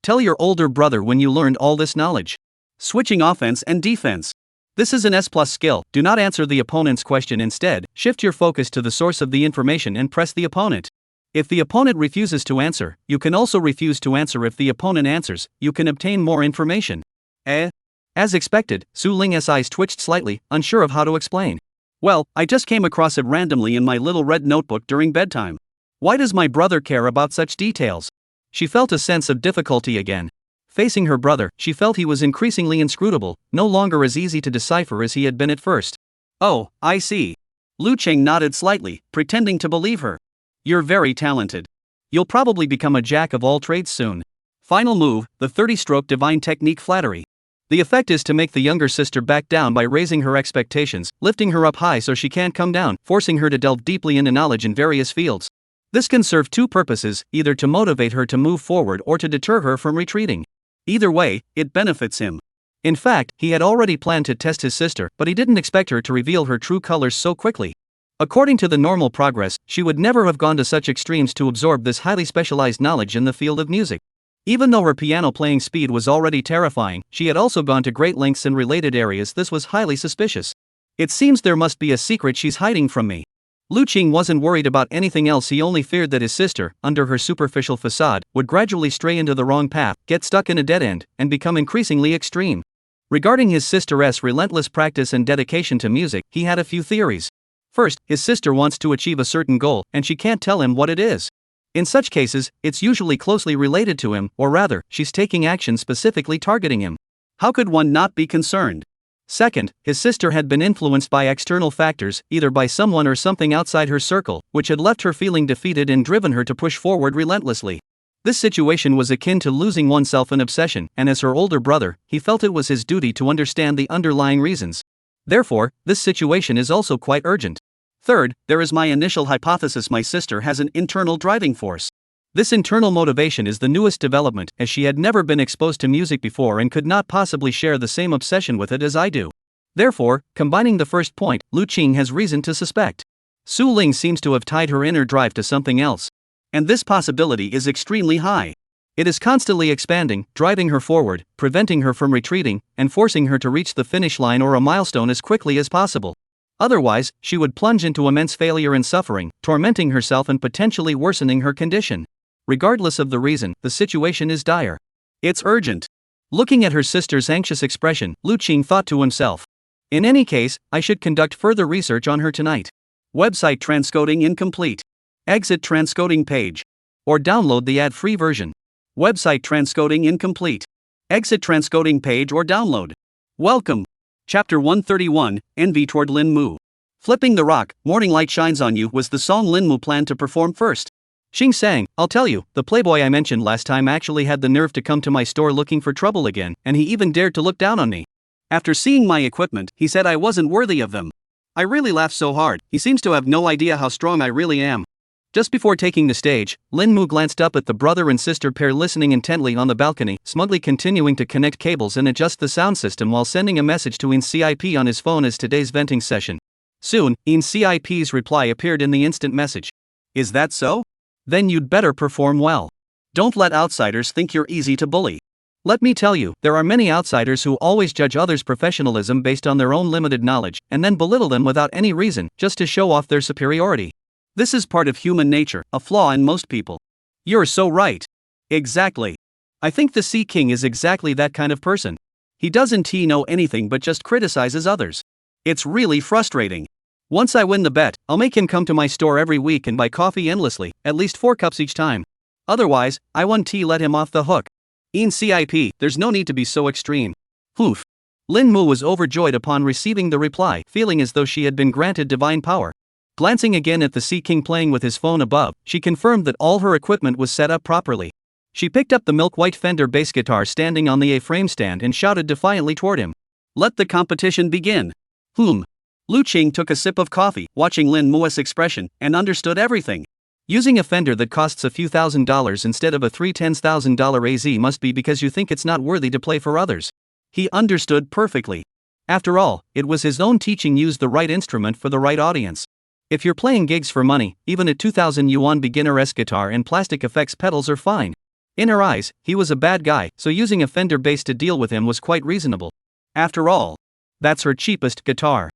Tell your older brother when you learned all this knowledge. Switching offense and defense. This is an S+ skill. Do not answer the opponent's question. Instead, shift your focus to the source of the information and press the opponent. If the opponent refuses to answer, you can also refuse to answer. If the opponent answers, you can obtain more information. As expected, Su Ling's eyes twitched slightly, unsure of how to explain. Well, I just came across it randomly in my little red notebook during bedtime. Why does my brother care about such details? She felt a sense of difficulty again. Facing her brother, she felt he was increasingly inscrutable, no longer as easy to decipher as he had been at first. Oh, I see. Lu Qing nodded slightly, pretending to believe her. You're very talented. You'll probably become a jack of all trades soon. Final move, the 30-stroke divine technique flattery. The effect is to make the younger sister back down by raising her expectations, lifting her up high so she can't come down, forcing her to delve deeply into knowledge in various fields. This can serve 2 purposes, either to motivate her to move forward or to deter her from retreating. Either way, it benefits him. In fact, he had already planned to test his sister, but he didn't expect her to reveal her true colors so quickly. According to the normal progress, she would never have gone to such extremes to absorb this highly specialized knowledge in the field of music. Even though her piano playing speed was already terrifying, she had also gone to great lengths in related areas. This was highly suspicious. It seems there must be a secret she's hiding from me. Lu Qing wasn't worried about anything else. He only feared that his sister, under her superficial facade, would gradually stray into the wrong path, get stuck in a dead end, and become increasingly extreme. Regarding his sister's relentless practice and dedication to music, he had a few theories. First, his sister wants to achieve a certain goal, and she can't tell him what it is. In such cases, it's usually closely related to him, or rather, she's taking action specifically targeting him. How could one not be concerned? Second, his sister had been influenced by external factors, either by someone or something outside her circle, which had left her feeling defeated and driven her to push forward relentlessly. This situation was akin to losing oneself in obsession, and as her older brother, he felt it was his duty to understand the underlying reasons. Therefore, this situation is also quite urgent. Third, there is my initial hypothesis my sister has an internal driving force. This internal motivation is the newest development, as she had never been exposed to music before and could not possibly share the same obsession with it as I do. Therefore, combining the first point, Lu Qing has reason to suspect Su Ling seems to have tied her inner drive to something else. And this possibility is extremely high. It is constantly expanding, driving her forward, preventing her from retreating, and forcing her to reach the finish line or a milestone as quickly as possible. Otherwise, she would plunge into immense failure and suffering, tormenting herself and potentially worsening her condition. Regardless of the reason, the situation is dire. It's urgent. Looking at her sister's anxious expression, Lu Qing thought to himself, in any case, I should conduct further research on her tonight. Website transcoding incomplete. Exit transcoding page. Or download the ad-free version. Website transcoding incomplete. Exit transcoding page or download. Welcome. Chapter 131, Envy Toward Lin Mu. Flipping the Rock, Morning Light Shines on You was the song Lin Mu planned to perform first. Xing sang, I'll tell you, the playboy I mentioned last time actually had the nerve to come to my store looking for trouble again, and he even dared to look down on me. After seeing my equipment, he said I wasn't worthy of them. I really laughed so hard, he seems to have no idea how strong I really am. Just before taking the stage, Lin Mu glanced up at the brother and sister pair listening intently on the balcony, smugly continuing to connect cables and adjust the sound system while sending a message to Ian's CIP on his phone as today's venting session. Soon, Ian's CIP's reply appeared in the instant message. Is that so? Then you'd better perform well. Don't let outsiders think you're easy to bully. Let me tell you, there are many outsiders who always judge others' professionalism based on their own limited knowledge, and then belittle them without any reason, just to show off their superiority. This is part of human nature, a flaw in most people. You're so right. Exactly. I think the Sea King is exactly that kind of person. He doesn't know anything but just criticizes others. It's really frustrating. Once I win the bet, I'll make him come to my store every week and buy coffee endlessly, at least 4 cups each time. Otherwise, I won't let him off the hook. In CIP, there's no need to be so extreme. Oof. Lin Mu was overjoyed upon receiving the reply, feeling as though she had been granted divine power. Glancing again at the Sea King playing with his phone above, she confirmed that all her equipment was set up properly. She picked up the milk-white Fender bass guitar standing on the A-frame stand and shouted defiantly toward him. Let the competition begin. Lu Qing took a sip of coffee, watching Lin Mu's expression, and understood everything. Using a Fender that costs a few $1,000s instead of a $310,000 AZ must be because you think it's not worthy to play for others. He understood perfectly. After all, it was his own teaching used the right instrument for the right audience. If you're playing gigs for money, even a 2,000 yuan beginner-esque guitar and plastic effects pedals are fine. In her eyes, he was a bad guy, so using a Fender bass to deal with him was quite reasonable. After all, that's her cheapest guitar.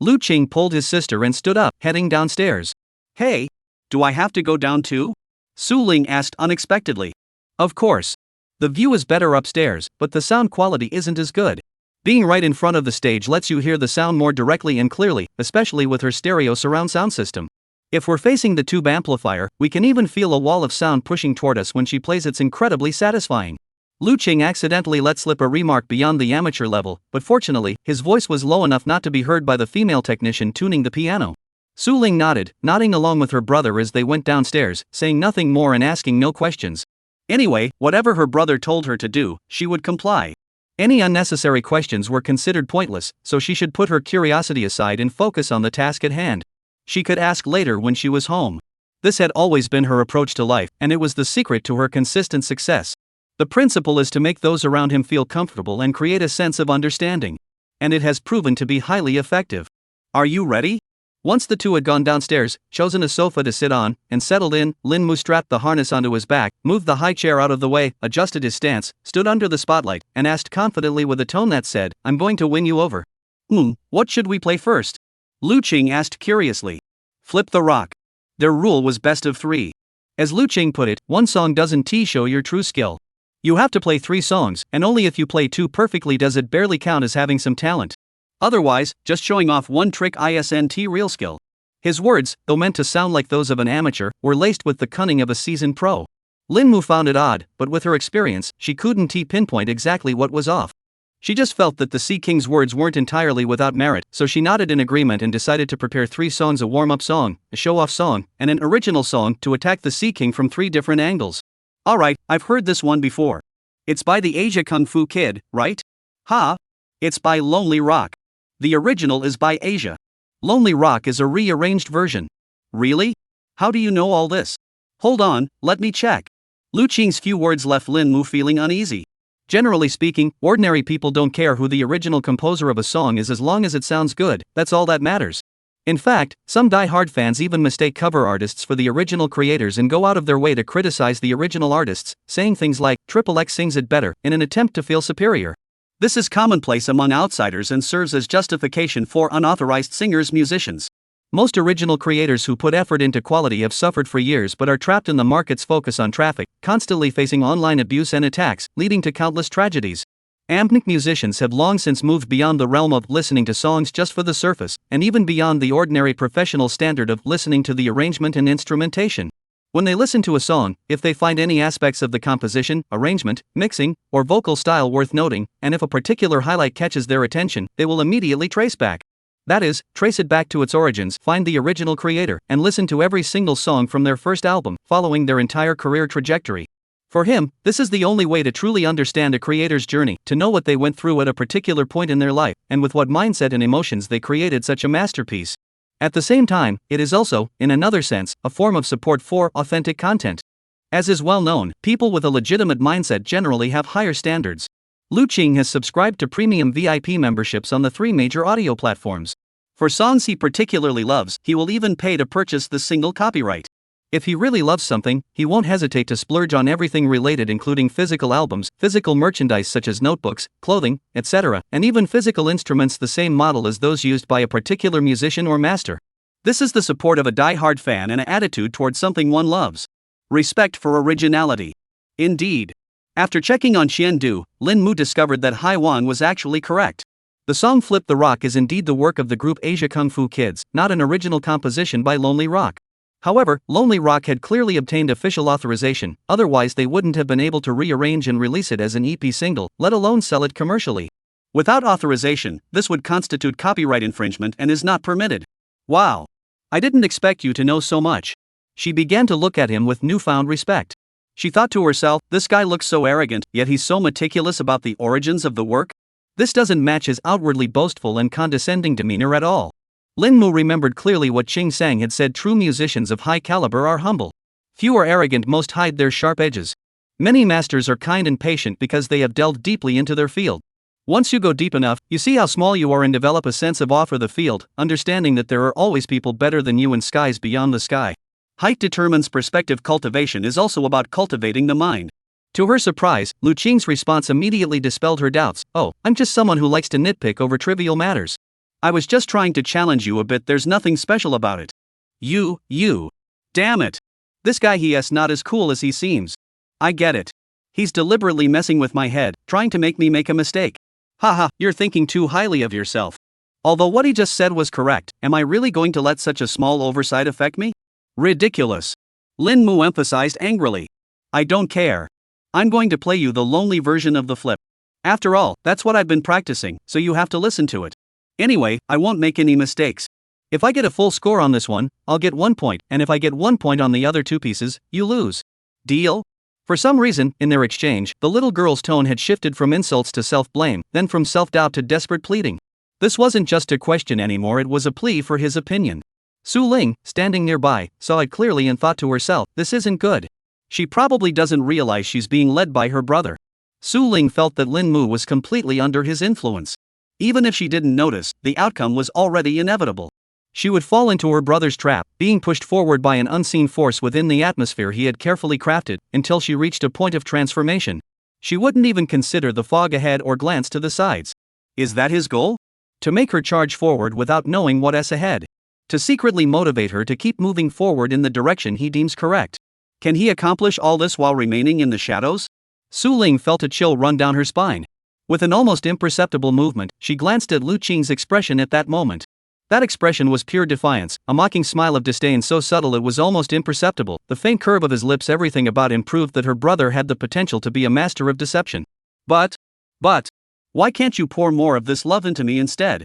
Lu Qing pulled his sister and stood up, heading downstairs. Hey, do I have to go down too? Su Ling asked unexpectedly. Of course. The view is better upstairs, but the sound quality isn't as good. Being right in front of the stage lets you hear the sound more directly and clearly, especially with her stereo surround sound system. If we're facing the tube amplifier, we can even feel a wall of sound pushing toward us when she plays. It's incredibly satisfying. Lu Qing accidentally let slip a remark beyond the amateur level, but fortunately, his voice was low enough not to be heard by the female technician tuning the piano. Su Ling nodded, nodding along with her brother as they went downstairs, saying nothing more and asking no questions. Anyway, whatever her brother told her to do, she would comply. Any unnecessary questions were considered pointless, so she should put her curiosity aside and focus on the task at hand. She could ask later when she was home. This had always been her approach to life, and it was the secret to her consistent success. The principle is to make those around him feel comfortable and create a sense of understanding. And it has proven to be highly effective. Are you ready? Once the two had gone downstairs, chosen a sofa to sit on, and settled in, Lin Mu strapped the harness onto his back, moved the high chair out of the way, adjusted his stance, stood under the spotlight, and asked confidently with a tone that said, I'm going to win you over. What should we play first? Lu Qing asked curiously. Flip the Rock. Their rule was best of 3. As Lu Qing put it, one song doesn't show your true skill. You have to play 3 songs, and only if you play 2 perfectly does it barely count as having some talent. Otherwise, just showing off one trick isn't real skill. His words, though meant to sound like those of an amateur, were laced with the cunning of a seasoned pro. Lin Mu found it odd, but with her experience, she couldn't pinpoint exactly what was off. She just felt that the Sea King's words weren't entirely without merit, so she nodded in agreement and decided to prepare 3 songs: a warm-up song, a show-off song, and an original song to attack the Sea King from 3 different angles. Alright, I've heard this one before. It's by the Asia Kung Fu Kid, right? Ha! It's by Lonely Rock. The original is by Asia. Lonely Rock is a rearranged version. Really? How do you know all this? Hold on, let me check. Lu Qing's few words left Lin Mu feeling uneasy. Generally speaking, ordinary people don't care who the original composer of a song is as long as it sounds good, that's all that matters. In fact, some die-hard fans even mistake cover artists for the original creators and go out of their way to criticize the original artists, saying things like, "XXX sings it better," in an attempt to feel superior. This is commonplace among outsiders and serves as justification for unauthorized singers-musicians. Most original creators who put effort into quality have suffered for years but are trapped in the market's focus on traffic, constantly facing online abuse and attacks, leading to countless tragedies. Ambient musicians have long since moved beyond the realm of listening to songs just for the surface, and even beyond the ordinary professional standard of listening to the arrangement and instrumentation. When they listen to a song, if they find any aspects of the composition, arrangement, mixing, or vocal style worth noting, and if a particular highlight catches their attention, they will immediately trace back. That is, trace it back to its origins, find the original creator, and listen to every single song from their first album, following their entire career trajectory. For him, this is the only way to truly understand a creator's journey, to know what they went through at a particular point in their life, and with what mindset and emotions they created such a masterpiece. At the same time, it is also, in another sense, a form of support for authentic content. As is well known, people with a legitimate mindset generally have higher standards. Lu Qing has subscribed to premium VIP memberships on the 3 major audio platforms. For songs he particularly loves, he will even pay to purchase the single copyright. If he really loves something, he won't hesitate to splurge on everything related, including physical albums, physical merchandise such as notebooks, clothing, etc., and even physical instruments the same model as those used by a particular musician or master. This is the support of a die-hard fan and an attitude towards something one loves. Respect for originality. Indeed. After checking on Xiandu, Lin Mu discovered that Hai Wan was actually correct. The song Flip the Rock is indeed the work of the group Asia Kung Fu Kids, not an original composition by Lonely Rock. However, Lonely Rock had clearly obtained official authorization, otherwise they wouldn't have been able to rearrange and release it as an EP single, let alone sell it commercially. Without authorization, this would constitute copyright infringement and is not permitted. Wow. I didn't expect you to know so much. She began to look at him with newfound respect. She thought to herself, this guy looks so arrogant, yet he's so meticulous about the origins of the work. This doesn't match his outwardly boastful and condescending demeanor at all. Lin Mu remembered clearly what Qing Sang had said: true musicians of high caliber are humble. Few are arrogant, most hide their sharp edges. Many masters are kind and patient because they have delved deeply into their field. Once you go deep enough, you see how small you are and develop a sense of awe for the field, understanding that there are always people better than you and skies beyond the sky. Height determines perspective. Cultivation is also about cultivating the mind. To her surprise, Lu Qing's response immediately dispelled her doubts. Oh, I'm just someone who likes to nitpick over trivial matters. I was just trying to challenge you a bit, there's nothing special about it. You. Damn it. This guy, he's not as cool as he seems. I get it. He's deliberately messing with my head, trying to make me make a mistake. Haha, you're thinking too highly of yourself. Although what he just said was correct, am I really going to let such a small oversight affect me? Ridiculous. Lin Mu emphasized angrily. I don't care. I'm going to play you the lonely version of the flip. After all, that's what I've been practicing, so you have to listen to it. Anyway, I won't make any mistakes. If I get a full score on this one, I'll get 1 point, and if I get 1 point on the other 2 pieces, you lose. Deal? For some reason, in their exchange, the little girl's tone had shifted from insults to self-blame, then from self-doubt to desperate pleading. This wasn't just a question anymore, it was a plea for his opinion. Su Ling, standing nearby, saw it clearly and thought to herself, this isn't good. She probably doesn't realize she's being led by her brother. Su Ling felt that Lin Mu was completely under his influence. Even if she didn't notice, the outcome was already inevitable. She would fall into her brother's trap, being pushed forward by an unseen force within the atmosphere he had carefully crafted, until she reached a point of transformation. She wouldn't even consider the fog ahead or glance to the sides. Is that his goal? To make her charge forward without knowing what's ahead. To secretly motivate her to keep moving forward in the direction he deems correct. Can he accomplish all this while remaining in the shadows? Su Ling felt a chill run down her spine. With an almost imperceptible movement, she glanced at Lu Qing's expression at that moment. That expression was pure defiance, a mocking smile of disdain so subtle it was almost imperceptible, the faint curve of his lips, everything about him proved that her brother had the potential to be a master of deception. But, why can't you pour more of this love into me instead?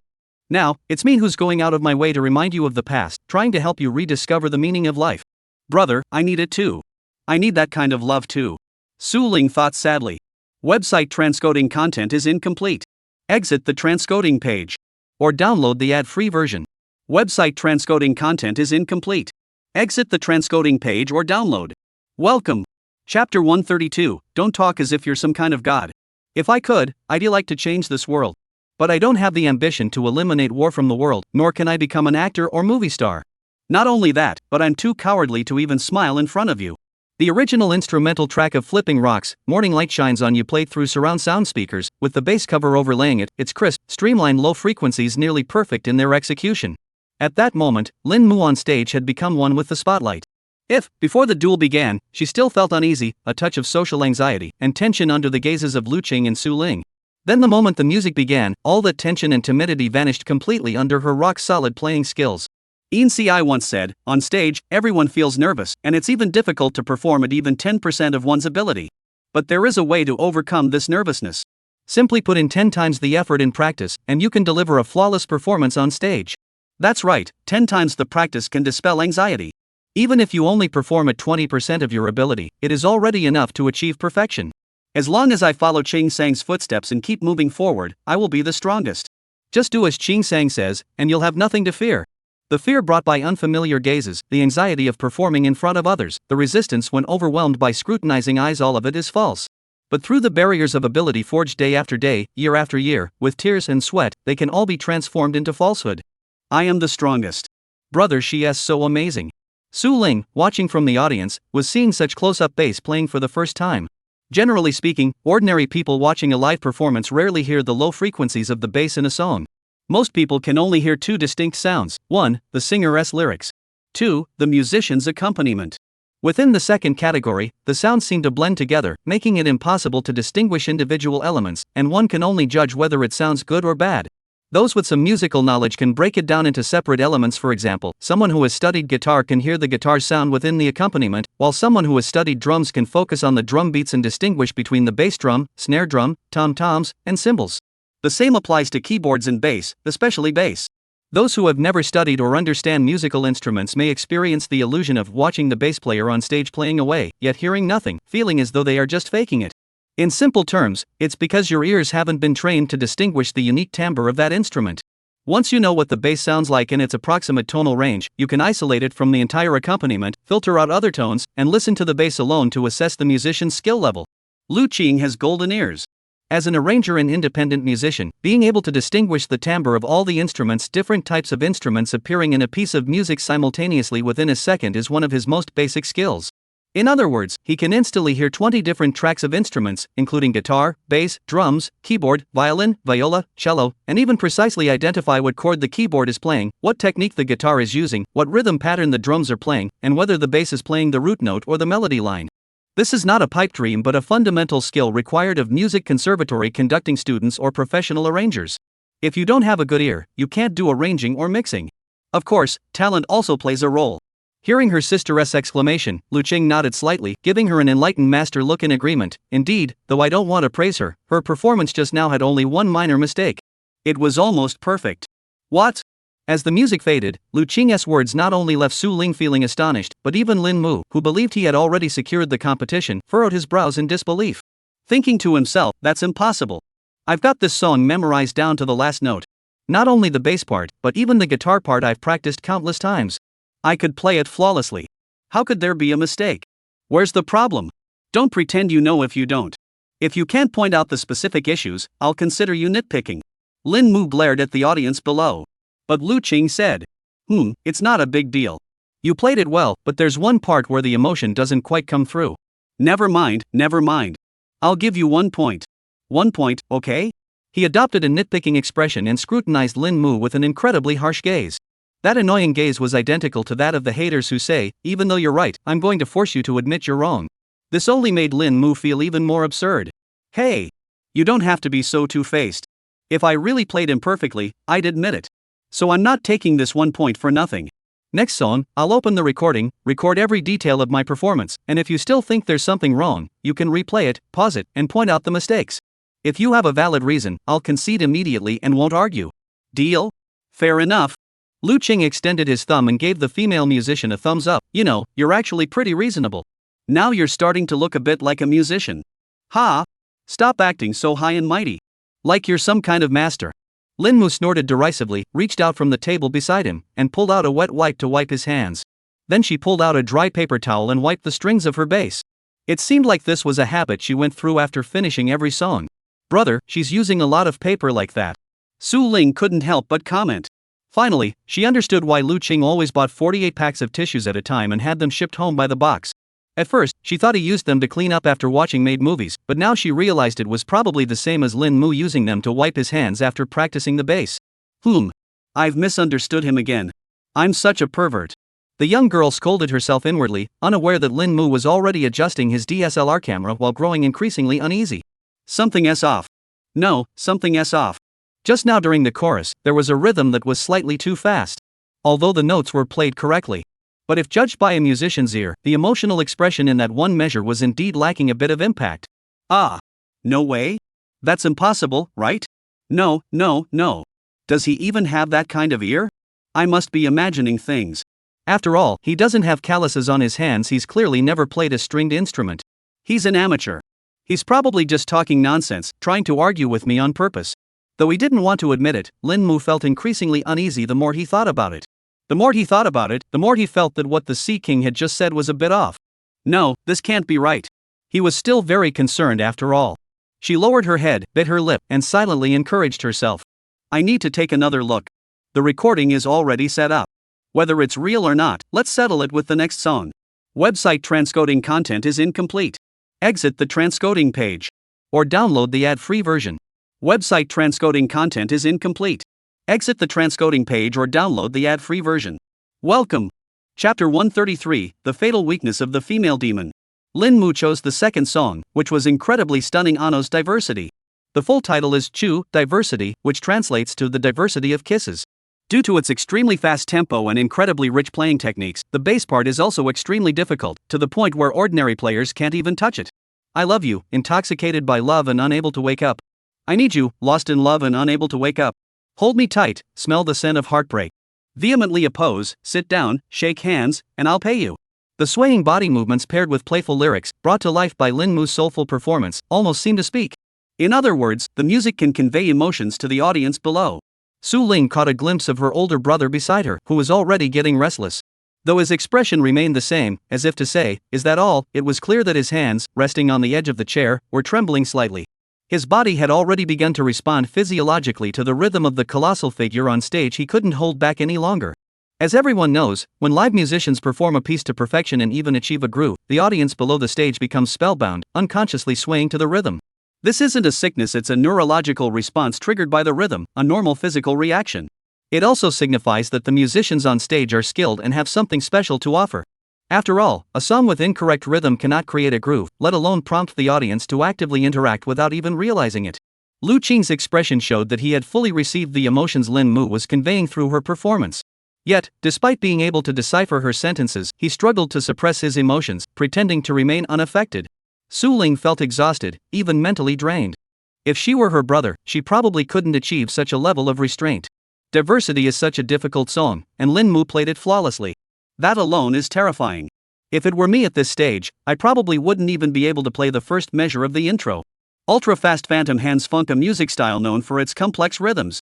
Now, it's me who's going out of my way to remind you of the past, trying to help you rediscover the meaning of life. Brother, I need it too. I need that kind of love too. Su Ling thought sadly. Website transcoding content is incomplete. Exit the transcoding page. Or download the ad-free version. Website transcoding content is incomplete. Exit the transcoding page or download. Welcome. Chapter 132, Don't Talk as if you're some kind of god. If I could, I'd like to change this world. But I don't have the ambition to eliminate war from the world, nor can I become an actor or movie star. Not only that, but I'm too cowardly to even smile in front of you. The original instrumental track of Flipping Rocks, Morning Light Shines On You played through surround sound speakers, with the bass cover overlaying it, its crisp, streamlined low frequencies nearly perfect in their execution. At that moment, Lin Mu on stage had become one with the spotlight. If, before the duel began, she still felt uneasy, a touch of social anxiety, and tension under the gazes of Lu Qing and Su Ling, then the moment the music began, all that tension and timidity vanished completely under her rock-solid playing skills. Ian Ci once said, on stage, everyone feels nervous, and it's even difficult to perform at even 10% of one's ability. But there is a way to overcome this nervousness. Simply put in 10 times the effort in practice, and you can deliver a flawless performance on stage. That's right, 10 times the practice can dispel anxiety. Even if you only perform at 20% of your ability, it is already enough to achieve perfection. As long as I follow Ching Sang's footsteps and keep moving forward, I will be the strongest. Just do as Ching Sang says, and you'll have nothing to fear. The fear brought by unfamiliar gazes, the anxiety of performing in front of others, the resistance when overwhelmed by scrutinizing eyes, all of it is false. But through the barriers of ability forged day after day, year after year, with tears and sweat, they can all be transformed into falsehood. I am the strongest. Brother, she is so amazing. Su Ling, watching from the audience, was seeing such close-up bass playing for the first time. Generally speaking, ordinary people watching a live performance rarely hear the low frequencies of the bass in a song. Most people can only hear two distinct sounds: 1, the singer's lyrics. 2, the musician's accompaniment. Within the second category, the sounds seem to blend together, making it impossible to distinguish individual elements, and one can only judge whether it sounds good or bad. Those with some musical knowledge can break it down into separate elements. For example, someone who has studied guitar can hear the guitar sound within the accompaniment, while someone who has studied drums can focus on the drum beats and distinguish between the bass drum, snare drum, tom-toms, and cymbals. The same applies to keyboards and bass, especially bass. Those who have never studied or understand musical instruments may experience the illusion of watching the bass player on stage playing away, yet hearing nothing, feeling as though they are just faking it. In simple terms, it's because your ears haven't been trained to distinguish the unique timbre of that instrument. Once you know what the bass sounds like in its approximate tonal range, you can isolate it from the entire accompaniment, filter out other tones, and listen to the bass alone to assess the musician's skill level. Lu Qing has golden ears. As an arranger and independent musician, being able to distinguish the timbre of all the instruments, different types of instruments appearing in a piece of music simultaneously within a second, is one of his most basic skills. In other words, he can instantly hear 20 different tracks of instruments, including guitar, bass, drums, keyboard, violin, viola, cello, and even precisely identify what chord the keyboard is playing, what technique the guitar is using, what rhythm pattern the drums are playing, and whether the bass is playing the root note or the melody line. This is not a pipe dream but a fundamental skill required of music conservatory conducting students or professional arrangers. If you don't have a good ear, you can't do arranging or mixing. Of course, talent also plays a role. Hearing her sister's exclamation, Lu Qing nodded slightly, giving her an enlightened master look in agreement. Indeed, though I don't want to praise her, her performance just now had only one minor mistake. It was almost perfect. What? As the music faded, Lu Qing's words not only left Su Ling feeling astonished, but even Lin Mu, who believed he had already secured the competition, furrowed his brows in disbelief. Thinking to himself, that's impossible. I've got this song memorized down to the last note. Not only the bass part, but even the guitar part I've practiced countless times. I could play it flawlessly. How could there be a mistake? Where's the problem? Don't pretend you know if you don't. If you can't point out the specific issues, I'll consider you nitpicking. Lin Mu glared at the audience below. But Lu Qing said, it's not a big deal. You played it well, but there's one part where the emotion doesn't quite come through. Never mind. I'll give you 1 point. 1 point, okay? He adopted a nitpicking expression and scrutinized Lin Mu with an incredibly harsh gaze. That annoying gaze was identical to that of the haters who say, even though you're right, I'm going to force you to admit you're wrong. This only made Lin Mu feel even more absurd. Hey! You don't have to be so two-faced. If I really played imperfectly, I'd admit it. So I'm not taking this 1 point for nothing. Next song, I'll open the recording, record every detail of my performance, and if you still think there's something wrong, you can replay it, pause it, and point out the mistakes. If you have a valid reason, I'll concede immediately and won't argue. Deal? Fair enough. Lu Qing extended his thumb and gave the female musician a thumbs up. You know, you're actually pretty reasonable. Now you're starting to look a bit like a musician. Ha! Stop acting so high and mighty. Like you're some kind of master. Lin Mu snorted derisively, reached out from the table beside him, and pulled out a wet wipe to wipe his hands. Then she pulled out a dry paper towel and wiped the strings of her bass. It seemed like this was a habit she went through after finishing every song. Brother, she's using a lot of paper like that. Su Ling couldn't help but comment. Finally, she understood why Lu Qing always bought 48 packs of tissues at a time and had them shipped home by the box. At first, she thought he used them to clean up after watching made movies, but now she realized it was probably the same as Lin Mu using them to wipe his hands after practicing the bass. I've misunderstood him again. I'm such a pervert. The young girl scolded herself inwardly, unaware that Lin Mu was already adjusting his DSLR camera while growing increasingly uneasy. Something's off. No, something's off. Just now during the chorus, there was a rhythm that was slightly too fast. Although the notes were played correctly. But if judged by a musician's ear, the emotional expression in that one measure was indeed lacking a bit of impact. No way? That's impossible, right? No. Does he even have that kind of ear? I must be imagining things. After all, he doesn't have calluses on his hands. He's clearly never played a stringed instrument. He's an amateur. He's probably just talking nonsense, trying to argue with me on purpose. Though he didn't want to admit it, Lin Mu felt increasingly uneasy the more he thought about it. The more he thought about it, the more he felt that what the Sea King had just said was a bit off. No, this can't be right. He was still very concerned after all. She lowered her head, bit her lip, and silently encouraged herself. I need to take another look. The recording is already set up. Whether it's real or not, let's settle it with the next song. Website transcoding content is incomplete. Exit the transcoding page. Or download the ad-free version. Website transcoding content is incomplete. Exit the transcoding page or download the ad-free version. Welcome. Chapter 133, The Fatal Weakness of the Female Demon. Lin Mu chose the second song, which was incredibly stunning. Ano's Diversity. The full title is Chu, Diversity, which translates to The Diversity of Kisses. Due to its extremely fast tempo and incredibly rich playing techniques, the bass part is also extremely difficult, to the point where ordinary players can't even touch it. I love you, intoxicated by love and unable to wake up. I need you, lost in love and unable to wake up. Hold me tight, smell the scent of heartbreak. Vehemently oppose, sit down, shake hands, and I'll pay you. The swaying body movements paired with playful lyrics, brought to life by Lin Mu's soulful performance, almost seem to speak. In other words, the music can convey emotions to the audience below. Su Ling caught a glimpse of her older brother beside her, who was already getting restless. Though his expression remained the same, as if to say, "Is that all?" it was clear that his hands, resting on the edge of the chair, were trembling slightly. His body had already begun to respond physiologically to the rhythm of the colossal figure on stage. He couldn't hold back any longer. As everyone knows, when live musicians perform a piece to perfection and even achieve a groove, the audience below the stage becomes spellbound, unconsciously swaying to the rhythm. This isn't a sickness, it's a neurological response triggered by the rhythm, a normal physical reaction. It also signifies that the musicians on stage are skilled and have something special to offer. After all, a song with incorrect rhythm cannot create a groove, let alone prompt the audience to actively interact without even realizing it. Lu Qing's expression showed that he had fully received the emotions Lin Mu was conveying through her performance. Yet, despite being able to decipher her sentences, he struggled to suppress his emotions, pretending to remain unaffected. Su Ling felt exhausted, even mentally drained. If she were her brother, she probably couldn't achieve such a level of restraint. Diversity is such a difficult song, and Lin Mu played it flawlessly. That alone is terrifying. If it were me at this stage, I probably wouldn't even be able to play the first measure of the intro. Ultra-fast phantom hands funk, a music style known for its complex rhythms.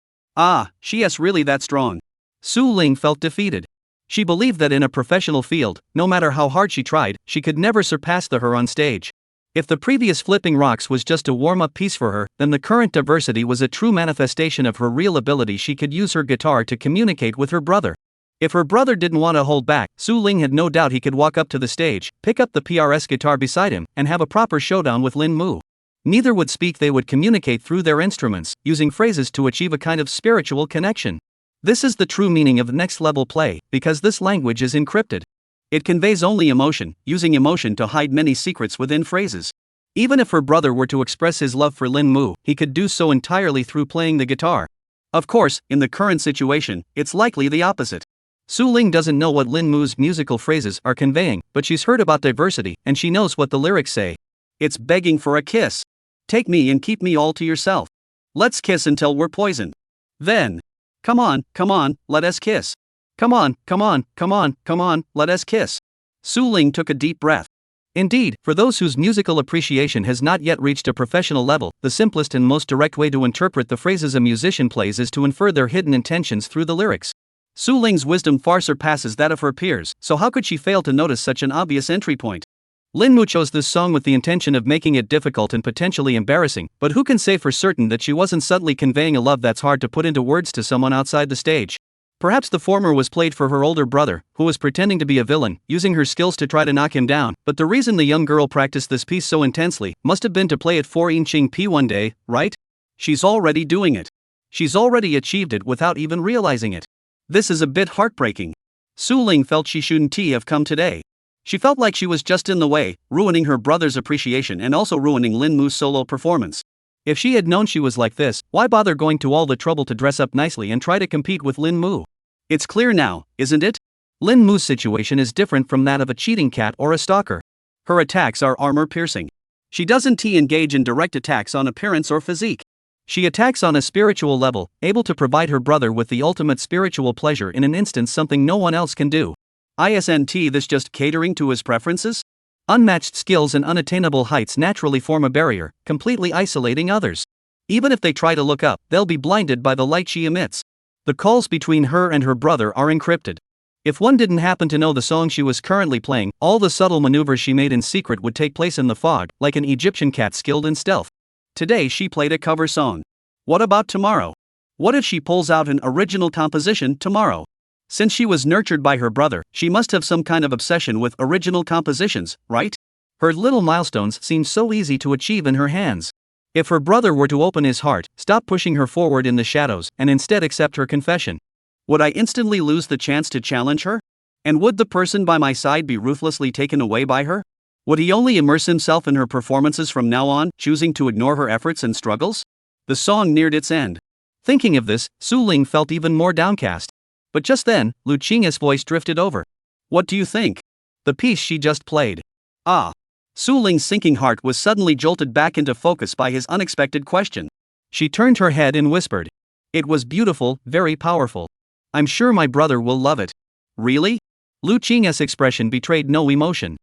She's really that strong. Su Ling felt defeated. She believed that in a professional field, no matter how hard she tried, she could never surpass her on stage. If the previous Flipping Rocks was just a warm-up piece for her, then the current Diversity was a true manifestation of her real ability. She could use her guitar to communicate with her brother. If her brother didn't want to hold back, Su Ling had no doubt he could walk up to the stage, pick up the PRS guitar beside him, and have a proper showdown with Lin Mu. Neither would speak, they would communicate through their instruments, using phrases to achieve a kind of spiritual connection. This is the true meaning of next-level play, because this language is encrypted. It conveys only emotion, using emotion to hide many secrets within phrases. Even if her brother were to express his love for Lin Mu, he could do so entirely through playing the guitar. Of course, in the current situation, it's likely the opposite. Su Ling doesn't know what Lin Mu's musical phrases are conveying, but she's heard about diversity, and she knows what the lyrics say. It's begging for a kiss. Take me and keep me all to yourself. Let's kiss until we're poisoned. Then. Come on, let us kiss. Come on, let us kiss. Su Ling took a deep breath. Indeed, for those whose musical appreciation has not yet reached a professional level, the simplest and most direct way to interpret the phrases a musician plays is to infer their hidden intentions through the lyrics. Su Ling's wisdom far surpasses that of her peers, so how could she fail to notice such an obvious entry point? Linmu chose this song with the intention of making it difficult and potentially embarrassing, but who can say for certain that she wasn't subtly conveying a love that's hard to put into words to someone outside the stage? Perhaps the former was played for her older brother, who was pretending to be a villain, using her skills to try to knock him down, but the reason the young girl practiced this piece so intensely must have been to play it for Inching P one day, right? She's already doing it. She's already achieved it without even realizing it. This is a bit heartbreaking. Su Ling felt she shouldn't have come today. She felt like she was just in the way, ruining her brother's appreciation and also ruining Lin Mu's solo performance. If she had known she was like this, why bother going to all the trouble to dress up nicely and try to compete with Lin Mu? It's clear now, isn't it? Lin Mu's situation is different from that of a cheating cat or a stalker. Her attacks are armor-piercing. She doesn't engage in direct attacks on appearance or physique. She attacks on a spiritual level, able to provide her brother with the ultimate spiritual pleasure in an instant, something no one else can do. Isn't this just catering to his preferences? Unmatched skills and unattainable heights naturally form a barrier, completely isolating others. Even if they try to look up, they'll be blinded by the light she emits. The calls between her and her brother are encrypted. If one didn't happen to know the song she was currently playing, all the subtle maneuvers she made in secret would take place in the fog, like an Egyptian cat skilled in stealth. Today she played a cover song. What about tomorrow? What if she pulls out an original composition tomorrow? Since she was nurtured by her brother, she must have some kind of obsession with original compositions, right? Her little milestones seem so easy to achieve in her hands. If her brother were to open his heart, stop pushing her forward in the shadows, and instead accept her confession, would I instantly lose the chance to challenge her? And would the person by my side be ruthlessly taken away by her? Would he only immerse himself in her performances from now on, choosing to ignore her efforts and struggles? The song neared its end. Thinking of this, Su Ling felt even more downcast. But just then, Lu Qing's voice drifted over. What do you think? The piece she just played. Ah. Su Ling's sinking heart was suddenly jolted back into focus by his unexpected question. She turned her head and whispered. It was beautiful, very powerful. I'm sure my brother will love it. Really? Lu Qing's expression betrayed no emotion.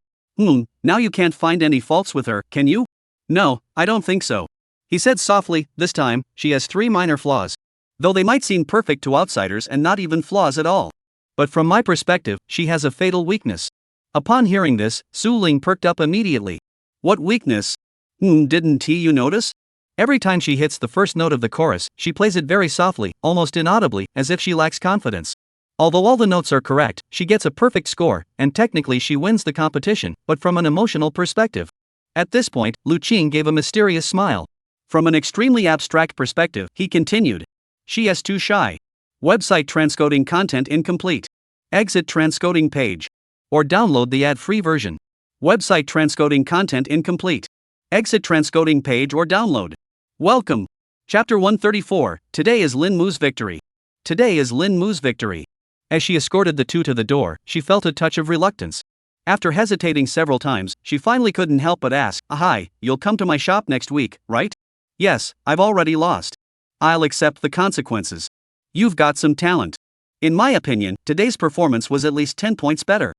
Now you can't find any faults with her, can you? No, I don't think so. He said softly, this time, she has 3 minor flaws. Though they might seem perfect to outsiders and not even flaws at all. But from my perspective, she has a fatal weakness. Upon hearing this, Su Ling perked up immediately. What weakness? Didn't you notice? Every time she hits the first note of the chorus, she plays it very softly, almost inaudibly, as if she lacks confidence. Although all the notes are correct, she gets a perfect score, and technically she wins the competition, but from an emotional perspective. At this point, Lu Qing gave a mysterious smile. From an extremely abstract perspective, he continued. She is too shy. Website transcoding content incomplete. Exit transcoding page. Or download the ad-free version. Website transcoding content incomplete. Exit transcoding page or download. Welcome. Chapter 134, Today is Lin Mu's victory. Today is Lin Mu's victory. As she escorted the two to the door, she felt a touch of reluctance. After hesitating several times, she finally couldn't help but ask, hi, you'll come to my shop next week, right? Yes, I've already lost. I'll accept the consequences. You've got some talent. In my opinion, today's performance was at least 10 points better.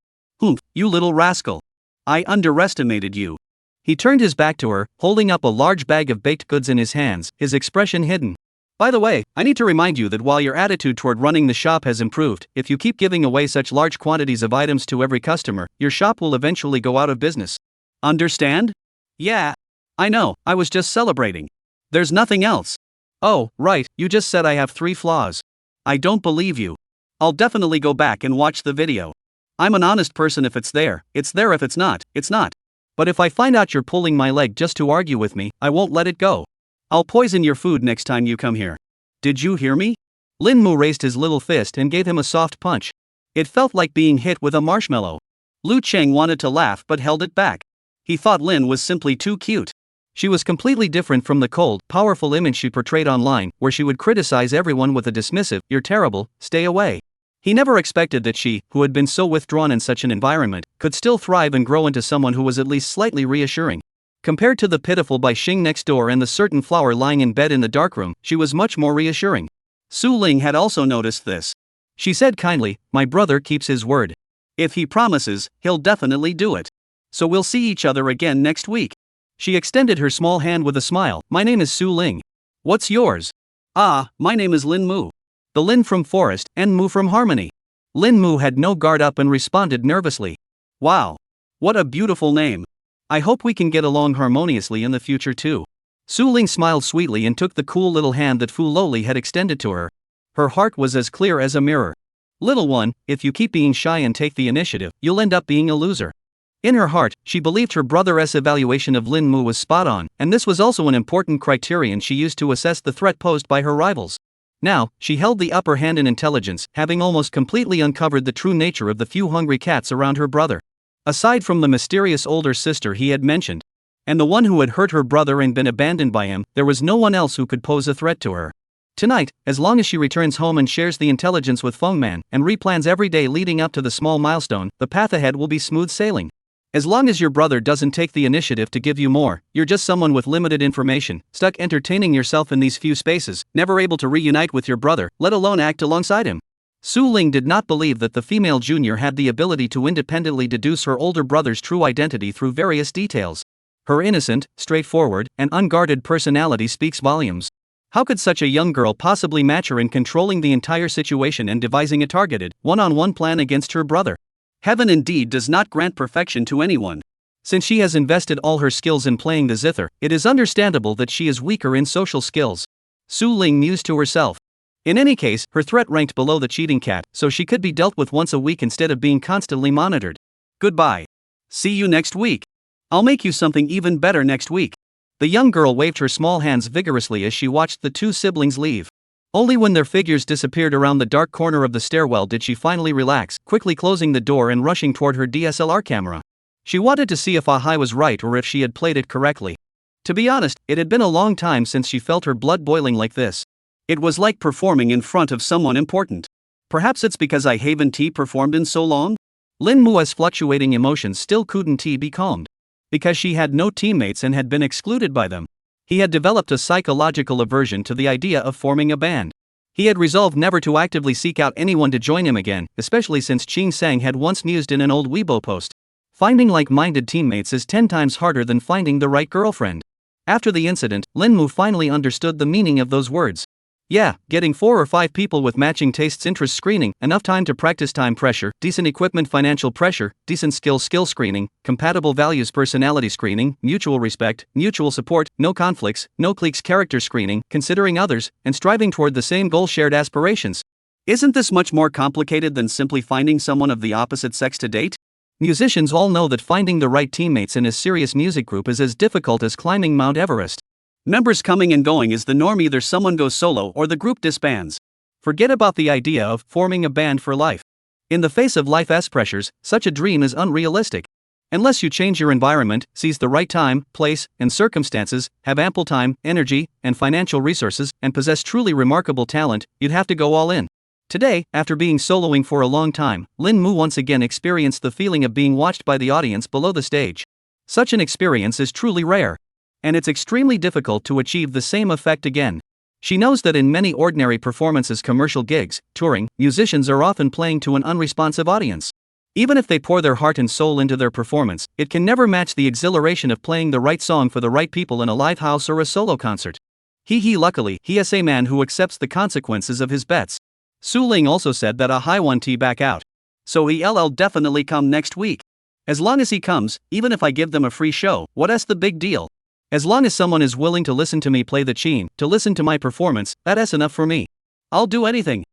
You little rascal. I underestimated you. He turned his back to her, holding up a large bag of baked goods in his hands, his expression hidden. By the way, I need to remind you that while your attitude toward running the shop has improved, if you keep giving away such large quantities of items to every customer, your shop will eventually go out of business. Understand? Yeah. I know, I was just celebrating. There's nothing else. Oh, right, you just said I have 3 flaws. I don't believe you. I'll definitely go back and watch the video. I'm an honest person. If it's there, it's there. If it's not, it's not. But if I find out you're pulling my leg just to argue with me, I won't let it go. I'll poison your food next time you come here. Did you hear me? Lin Mu raised his little fist and gave him a soft punch. It felt like being hit with a marshmallow. Lu Cheng wanted to laugh but held it back. He thought Lin was simply too cute. She was completely different from the cold, powerful image she portrayed online, where she would criticize everyone with a dismissive, "You're terrible, stay away." He never expected that she, who had been so withdrawn in such an environment, could still thrive and grow into someone who was at least slightly reassuring. Compared to the pitiful Bai Xing next door and the certain flower lying in bed in the darkroom, she was much more reassuring. Su Ling had also noticed this. She said kindly, "My brother keeps his word. If he promises, he'll definitely do it." So we'll see each other again next week. She extended her small hand with a smile. My name is Su Ling. What's yours? Ah, my name is Lin Mu. The Lin from Forest and Mu from Harmony. Lin Mu had no guard up and responded nervously. Wow. What a beautiful name. I hope we can get along harmoniously in the future too. Su Ling smiled sweetly and took the cool little hand that Fu Loli had extended to her. Her heart was as clear as a mirror. Little one, if you keep being shy and take the initiative, you'll end up being a loser. In her heart, she believed her brother's evaluation of Lin Mu was spot on, and this was also an important criterion she used to assess the threat posed by her rivals. Now, she held the upper hand in intelligence, having almost completely uncovered the true nature of the few hungry cats around her brother. Aside from the mysterious older sister he had mentioned, and the one who had hurt her brother and been abandoned by him, there was no one else who could pose a threat to her. Tonight, as long as she returns home and shares the intelligence with Feng Man, and replans every day leading up to the small milestone, the path ahead will be smooth sailing. As long as your brother doesn't take the initiative to give you more, you're just someone with limited information, stuck entertaining yourself in these few spaces, never able to reunite with your brother, let alone act alongside him. Su Ling did not believe that the female junior had the ability to independently deduce her older brother's true identity through various details. Her innocent, straightforward, and unguarded personality speaks volumes. How could such a young girl possibly match her in controlling the entire situation and devising a targeted, one-on-one plan against her brother? Heaven indeed does not grant perfection to anyone. Since she has invested all her skills in playing the zither, it is understandable that she is weaker in social skills. Su Ling mused to herself. In any case, her threat ranked below the cheating cat, so she could be dealt with once a week instead of being constantly monitored. Goodbye. See you next week. I'll make you something even better next week. The young girl waved her small hands vigorously as she watched the two siblings leave. Only when their figures disappeared around the dark corner of the stairwell did she finally relax, quickly closing the door and rushing toward her DSLR camera. She wanted to see if Ahai was right or if she had played it correctly. To be honest, it had been a long time since she felt her blood boiling like this. It was like performing in front of someone important. Perhaps it's because I haven't performed in so long? Lin Mua's fluctuating emotions still couldn't be calmed. Because she had no teammates and had been excluded by them. He had developed a psychological aversion to the idea of forming a band. He had resolved never to actively seek out anyone to join him again, especially since Qing Sang had once mused in an old Weibo post. Finding like-minded teammates is 10 times harder than finding the right girlfriend. After the incident, Lin Mu finally understood the meaning of those words. Yeah, getting 4 or 5 people with matching tastes interest screening, enough time to practice time pressure, decent equipment financial pressure, decent skill screening, compatible values personality screening, mutual respect, mutual support, no conflicts, no cliques character screening, considering others, and striving toward the same goal shared aspirations. Isn't this much more complicated than simply finding someone of the opposite sex to date? Musicians all know that finding the right teammates in a serious music group is as difficult as climbing Mount Everest. Members coming and going is the norm, either someone goes solo or the group disbands. Forget about the idea of forming a band for life. In the face of life's pressures, such a dream is unrealistic. Unless you change your environment, seize the right time, place, and circumstances, have ample time, energy, and financial resources, and possess truly remarkable talent, you'd have to go all in. Today, after being soloing for a long time, Lin Mu once again experienced the feeling of being watched by the audience below the stage. Such an experience is truly rare. And it's extremely difficult to achieve the same effect again. She knows that in many ordinary performances, commercial gigs, touring, musicians are often playing to an unresponsive audience. Even if they pour their heart and soul into their performance, it can never match the exhilaration of playing the right song for the right people in a live house or a solo concert. Luckily, he is a man who accepts the consequences of his bets. Su Ling also said that Ahai want back out. So he'll definitely come next week. As long as he comes, even if I give them a free show, what's the big deal? As long as someone is willing to listen to me play the qin, to listen to my performance, that's enough for me. I'll do anything.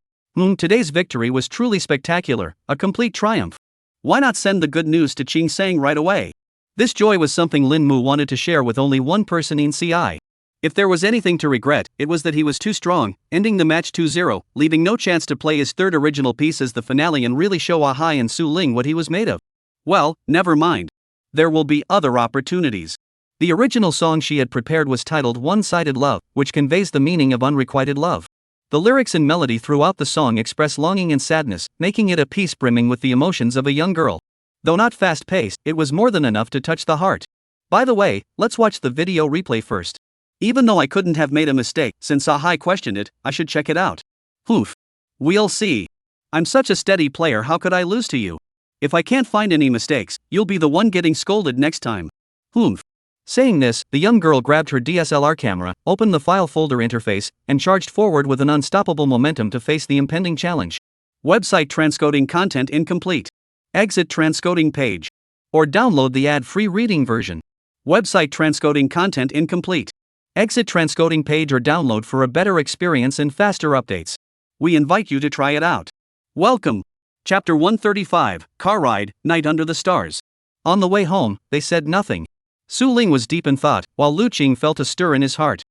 Today's victory was truly spectacular, a complete triumph. Why not send the good news to Qing Sang right away? This joy was something Lin Mu wanted to share with only one person in CI. If there was anything to regret, it was that he was too strong, ending the match 2-0, leaving no chance to play his third original piece as the finale and really show Ahai and Su Ling what he was made of. Well, never mind. There will be other opportunities. The original song she had prepared was titled One-Sided Love, which conveys the meaning of unrequited love. The lyrics and melody throughout the song express longing and sadness, making it a piece brimming with the emotions of a young girl. Though not fast-paced, it was more than enough to touch the heart. By the way, let's watch the video replay first. Even though I couldn't have made a mistake, since Ahai questioned it, I should check it out. Oof. We'll see. I'm such a steady player, how could I lose to you? If I can't find any mistakes, you'll be the one getting scolded next time. Humph. Saying this, the young girl grabbed her DSLR camera, opened the file folder interface, and charged forward with an unstoppable momentum to face the impending challenge. Website transcoding content incomplete. Exit transcoding page. Or download the ad-free reading version. Website transcoding content incomplete. Exit transcoding page or download for a better experience and faster updates. We invite you to try it out. Welcome. Chapter 135, Car Ride, Night Under the Stars. On the way home, they said nothing. Su Ling was deep in thought, while Lu Qing felt a stir in his heart.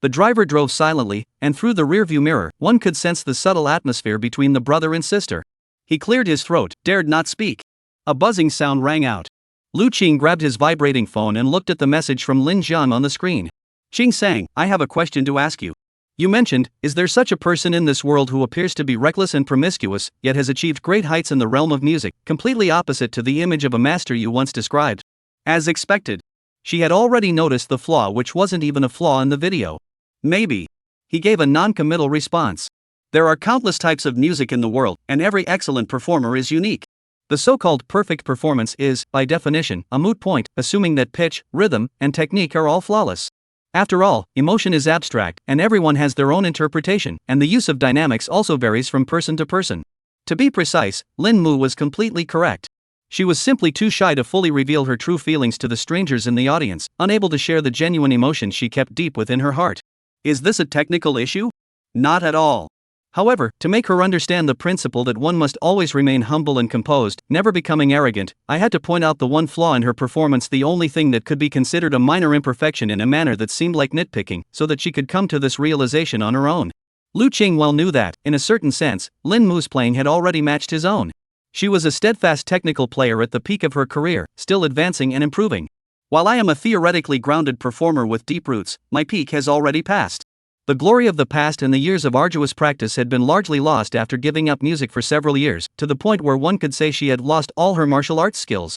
The driver drove silently, and through the rearview mirror, one could sense the subtle atmosphere between the brother and sister. He cleared his throat, dared not speak. A buzzing sound rang out. Lu Qing grabbed his vibrating phone and looked at the message from Lin Jiang on the screen. Qing Sang, I have a question to ask you. You mentioned, is there such a person in this world who appears to be reckless and promiscuous, yet has achieved great heights in the realm of music, completely opposite to the image of a master you once described? As expected. She had already noticed the flaw, which wasn't even a flaw in the video. Maybe. He gave a non-committal response. There are countless types of music in the world, and every excellent performer is unique. The so-called perfect performance is, by definition, a moot point, assuming that pitch, rhythm, and technique are all flawless. After all, emotion is abstract, and everyone has their own interpretation, and the use of dynamics also varies from person to person. To be precise, Lin Mu was completely correct. She was simply too shy to fully reveal her true feelings to the strangers in the audience, unable to share the genuine emotions she kept deep within her heart. Is this a technical issue? Not at all. However, to make her understand the principle that one must always remain humble and composed, never becoming arrogant, I had to point out the one flaw in her performance, the only thing that could be considered a minor imperfection, in a manner that seemed like nitpicking, so that she could come to this realization on her own. Lu Qing well knew that, in a certain sense, Lin Mu's playing had already matched his own. She was a steadfast technical player at the peak of her career, still advancing and improving. While I am a theoretically grounded performer with deep roots, my peak has already passed. The glory of the past and the years of arduous practice had been largely lost after giving up music for several years, to the point where one could say she had lost all her martial arts skills.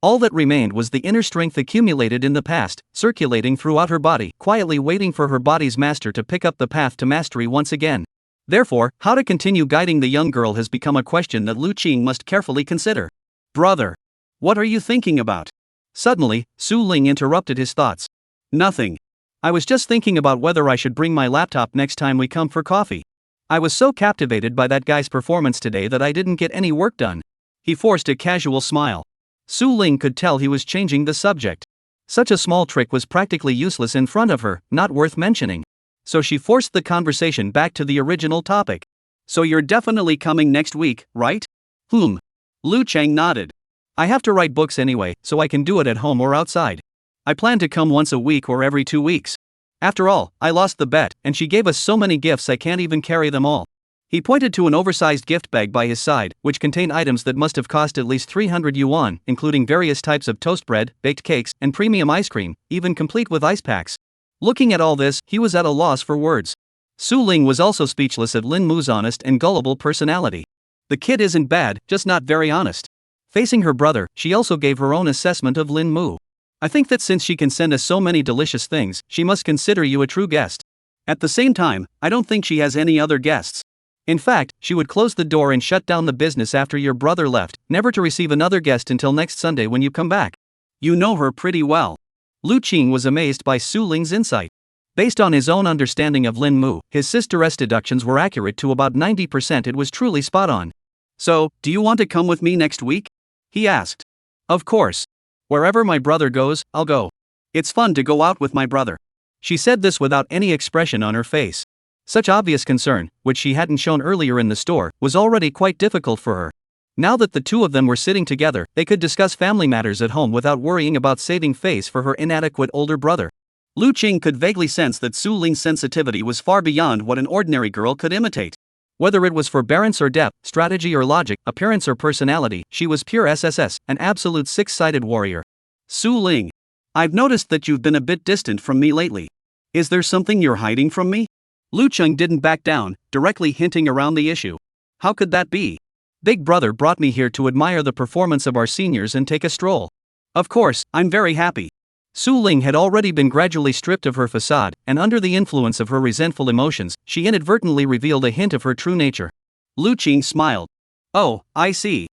All that remained was the inner strength accumulated in the past, circulating throughout her body, quietly waiting for her body's master to pick up the path to mastery once again. Therefore, how to continue guiding the young girl has become a question that Lu Qing must carefully consider. Brother, what are you thinking about? Suddenly, Su Ling interrupted his thoughts. Nothing. I was just thinking about whether I should bring my laptop next time we come for coffee. I was so captivated by that guy's performance today that I didn't get any work done. He forced a casual smile. Su Ling could tell he was changing the subject. Such a small trick was practically useless in front of her, not worth mentioning. So she forced the conversation back to the original topic. So you're definitely coming next week, right? Lu Chang nodded. I have to write books anyway, so I can do it at home or outside. I plan to come once a week or every 2 weeks. After all, I lost the bet, and she gave us so many gifts I can't even carry them all. He pointed to an oversized gift bag by his side, which contained items that must have cost at least 300 yuan, including various types of toast bread, baked cakes, and premium ice cream, even complete with ice packs. Looking at all this, he was at a loss for words. Su Ling was also speechless at Lin Mu's honest and gullible personality. The kid isn't bad, just not very honest. Facing her brother, she also gave her own assessment of Lin Mu. I think that since she can send us so many delicious things, she must consider you a true guest. At the same time, I don't think she has any other guests. In fact, she would close the door and shut down the business after your brother left, never to receive another guest until next Sunday when you come back. You know her pretty well. Lu Qing was amazed by Su Ling's insight. Based on his own understanding of Lin Mu, his sister's deductions were accurate to about 90%. It was truly spot on. So, do you want to come with me next week? He asked. Of course. Wherever my brother goes, I'll go. It's fun to go out with my brother. She said this without any expression on her face. Such obvious concern, which she hadn't shown earlier in the store, was already quite difficult for her. Now that the two of them were sitting together, they could discuss family matters at home without worrying about saving face for her inadequate older brother. Lu Qing could vaguely sense that Su Ling's sensitivity was far beyond what an ordinary girl could imitate. Whether it was forbearance or depth, strategy or logic, appearance or personality, she was pure SSS, an absolute six-sided warrior. Su Ling, I've noticed that you've been a bit distant from me lately. Is there something you're hiding from me? Lu Qing didn't back down, directly hinting around the issue. How could that be? Big brother brought me here to admire the performance of our seniors and take a stroll. Of course, I'm very happy. Su Ling had already been gradually stripped of her facade, and under the influence of her resentful emotions, she inadvertently revealed a hint of her true nature. Lu Qing smiled. Oh, I see.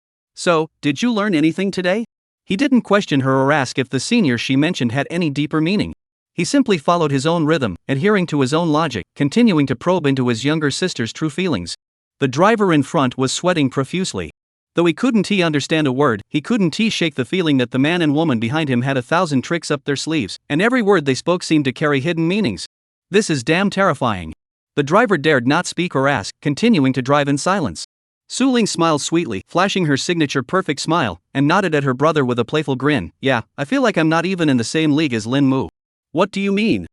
So, did you learn anything today? He didn't question her or ask if the senior she mentioned had any deeper meaning. He simply followed his own rhythm, adhering to his own logic, continuing to probe into his younger sister's true feelings. The driver in front was sweating profusely. Though he couldn't understand a word, he couldn't shake the feeling that the man and woman behind him had 1,000 tricks up their sleeves, and every word they spoke seemed to carry hidden meanings. This is damn terrifying. The driver dared not speak or ask, continuing to drive in silence. Su Ling smiled sweetly, flashing her signature perfect smile, and nodded at her brother with a playful grin. Yeah, I feel like I'm not even in the same league as Lin Mu. What do you mean?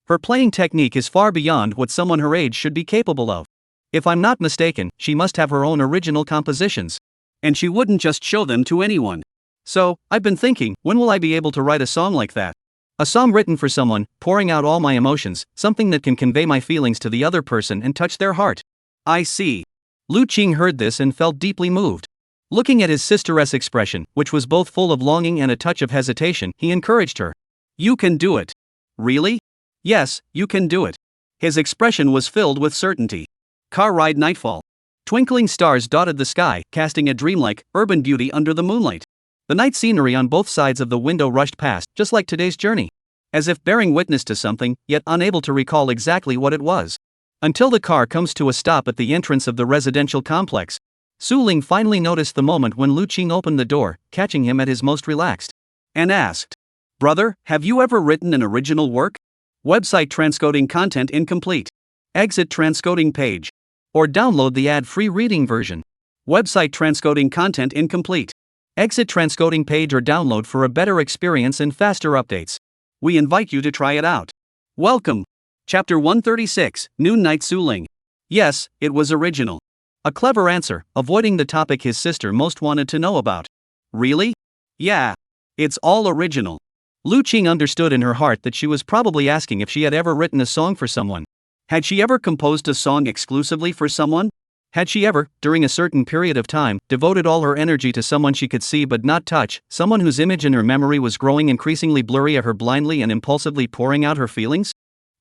Her playing technique is far beyond what someone her age should be capable of. If I'm not mistaken, she must have her own original compositions. And she wouldn't just show them to anyone. So, I've been thinking, when will I be able to write a song like that? A song written for someone, pouring out all my emotions, something that can convey my feelings to the other person and touch their heart. I see. Lu Qing heard this and felt deeply moved. Looking at his sister's expression, which was both full of longing and a touch of hesitation, he encouraged her. You can do it. Really? Yes, you can do it. His expression was filled with certainty. Car ride nightfall. Twinkling stars dotted the sky, casting a dreamlike, urban beauty under the moonlight. The night scenery on both sides of the window rushed past, just like today's journey. As if bearing witness to something, yet unable to recall exactly what it was. Until the car comes to a stop at the entrance of the residential complex. Su Ling finally noticed the moment when Lu Qing opened the door, catching him at his most relaxed. And asked, Brother, have you ever written an original work? Website transcoding content incomplete. Exit transcoding page. Or download the ad-free reading version. Website transcoding content incomplete. Exit transcoding page or download for a better experience and faster updates. We invite you to try it out. Welcome. Chapter 136, Noon Night Su Ling. Yes, it was original. A clever answer, avoiding the topic his sister most wanted to know about. Really? Yeah. It's all original. Lu Qing understood in her heart that she was probably asking if she had ever written a song for someone. Had she ever composed a song exclusively for someone? Had she ever, during a certain period of time, devoted all her energy to someone she could see but not touch, someone whose image in her memory was growing increasingly blurry of her blindly and impulsively pouring out her feelings?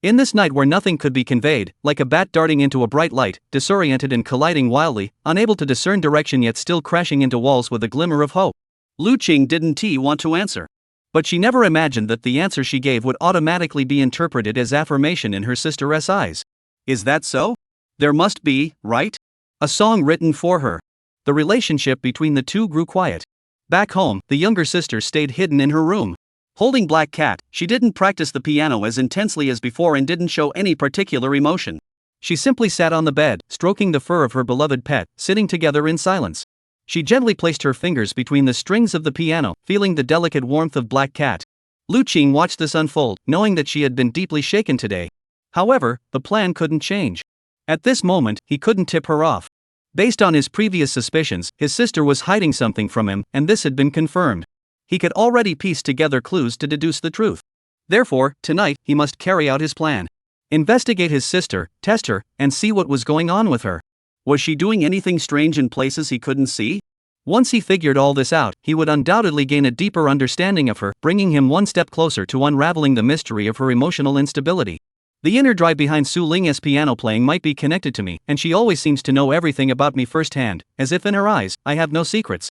In this night where nothing could be conveyed, like a bat darting into a bright light, disoriented and colliding wildly, unable to discern direction yet still crashing into walls with a glimmer of hope. Lu Qing didn't want to answer. But she never imagined that the answer she gave would automatically be interpreted as affirmation in her sister's eyes. Is that so? There must be, right? A song written for her. The relationship between the two grew quiet. Back home, the younger sister stayed hidden in her room. Holding Black Cat, she didn't practice the piano as intensely as before and didn't show any particular emotion. She simply sat on the bed, stroking the fur of her beloved pet, sitting together in silence. She gently placed her fingers between the strings of the piano, feeling the delicate warmth of Black Cat. Lu Qing watched this unfold, knowing that she had been deeply shaken today. However, the plan couldn't change. At this moment, he couldn't tip her off. Based on his previous suspicions, his sister was hiding something from him, and this had been confirmed. He could already piece together clues to deduce the truth. Therefore, tonight, he must carry out his plan. Investigate his sister, test her, and see what was going on with her. Was she doing anything strange in places he couldn't see? Once he figured all this out, he would undoubtedly gain a deeper understanding of her, bringing him one step closer to unraveling the mystery of her emotional instability. The inner drive behind Su Ling's piano playing might be connected to me, and she always seems to know everything about me firsthand, as if in her eyes, I have no secrets.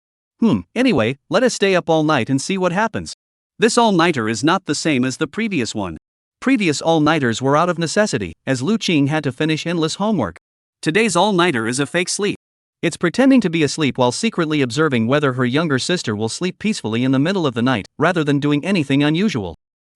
Anyway, let us stay up all night and see what happens. This all-nighter is not the same as the previous one. Previous all-nighters were out of necessity, as Lu Qing had to finish endless homework. Today's all-nighter is a fake sleep. It's pretending to be asleep while secretly observing whether her younger sister will sleep peacefully in the middle of the night, rather than doing anything unusual.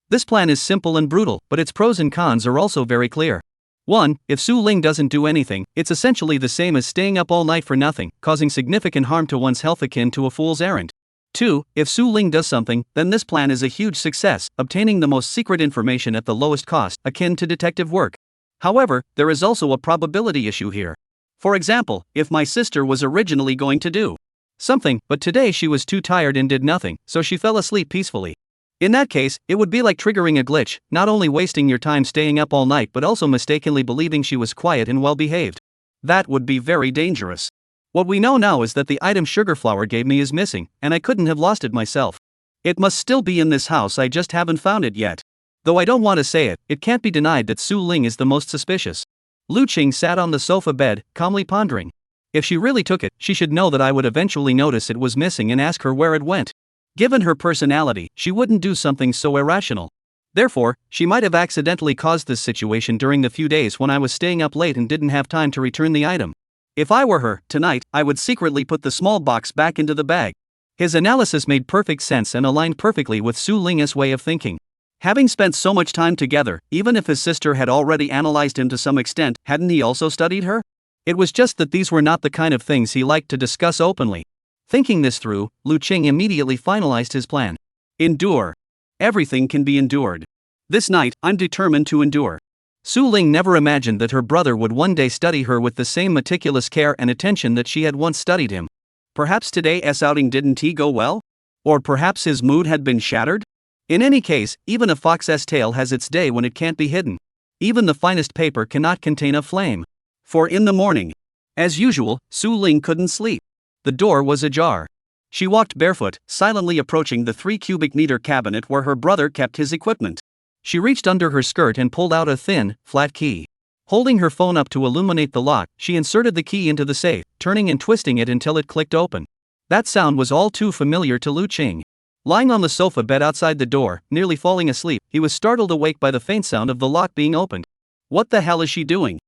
This plan is simple and brutal, but its pros and cons are also very clear. 1. If Su Ling doesn't do anything, it's essentially the same as staying up all night for nothing, causing significant harm to one's health akin to a fool's errand. 2. If Su Ling does something, then this plan is a huge success, obtaining the most secret information at the lowest cost, akin to detective work. However, there is also a probability issue here. For example, if my sister was originally going to do something, but today she was too tired and did nothing, so she fell asleep peacefully. In that case, it would be like triggering a glitch, not only wasting your time staying up all night but also mistakenly believing she was quiet and well-behaved. That would be very dangerous. What we know now is that the item Sugar Flower gave me is missing, and I couldn't have lost it myself. It must still be in this house, I just haven't found it yet. Though I don't want to say it, it can't be denied that Su Ling is the most suspicious. Lu Qing sat on the sofa bed, calmly pondering. If she really took it, she should know that I would eventually notice it was missing and ask her where it went. Given her personality, she wouldn't do something so irrational. Therefore, she might have accidentally caused this situation during the few days when I was staying up late and didn't have time to return the item. If I were her, tonight, I would secretly put the small box back into the bag. His analysis made perfect sense and aligned perfectly with Su Ling's way of thinking. Having spent so much time together, even if his sister had already analyzed him to some extent, hadn't he also studied her? It was just that these were not the kind of things he liked to discuss openly. Thinking this through, Lu Qing immediately finalized his plan. Endure. Everything can be endured. This night, I'm determined to endure. Su Ling never imagined that her brother would one day study her with the same meticulous care and attention that she had once studied him. Perhaps today's outing didn't go well? Or perhaps his mood had been shattered? In any case, even a fox's tail has its day when it can't be hidden. Even the finest paper cannot contain a flame. For in the morning, as usual, Su Ling couldn't sleep. The door was ajar. She walked barefoot, silently approaching the 3 cubic meter cabinet where her brother kept his equipment. She reached under her skirt and pulled out a thin, flat key. Holding her phone up to illuminate the lock, she inserted the key into the safe, turning and twisting it until it clicked open. That sound was all too familiar to Lu Qing. Lying on the sofa bed outside the door, nearly falling asleep, he was startled awake by the faint sound of the lock being opened. What the hell is she doing?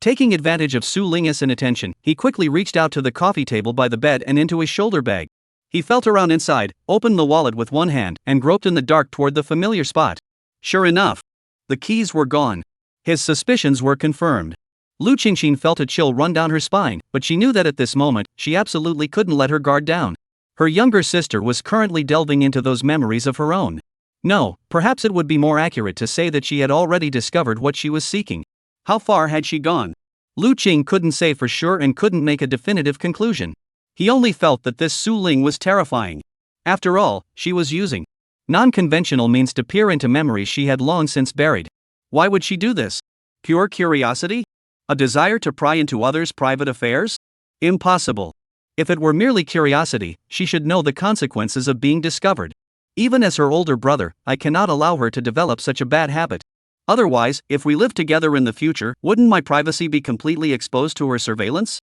Taking advantage of Su Ling's inattention, he quickly reached out to the coffee table by the bed and into his shoulder bag. He felt around inside, opened the wallet with one hand, and groped in the dark toward the familiar spot. Sure enough, the keys were gone. His suspicions were confirmed. Lu Qingxin felt a chill run down her spine, but she knew that at this moment, she absolutely couldn't let her guard down. Her younger sister was currently delving into those memories of her own. No, perhaps it would be more accurate to say that she had already discovered what she was seeking. How far had she gone? Lu Qing couldn't say for sure and couldn't make a definitive conclusion. He only felt that this Su Ling was terrifying. After all, she was using non-conventional means to peer into memories she had long since buried. Why would she do this? Pure curiosity? A desire to pry into others' private affairs? Impossible. If it were merely curiosity, she should know the consequences of being discovered. Even as her older brother, I cannot allow her to develop such a bad habit. Otherwise, if we live together in the future, wouldn't my privacy be completely exposed to her surveillance?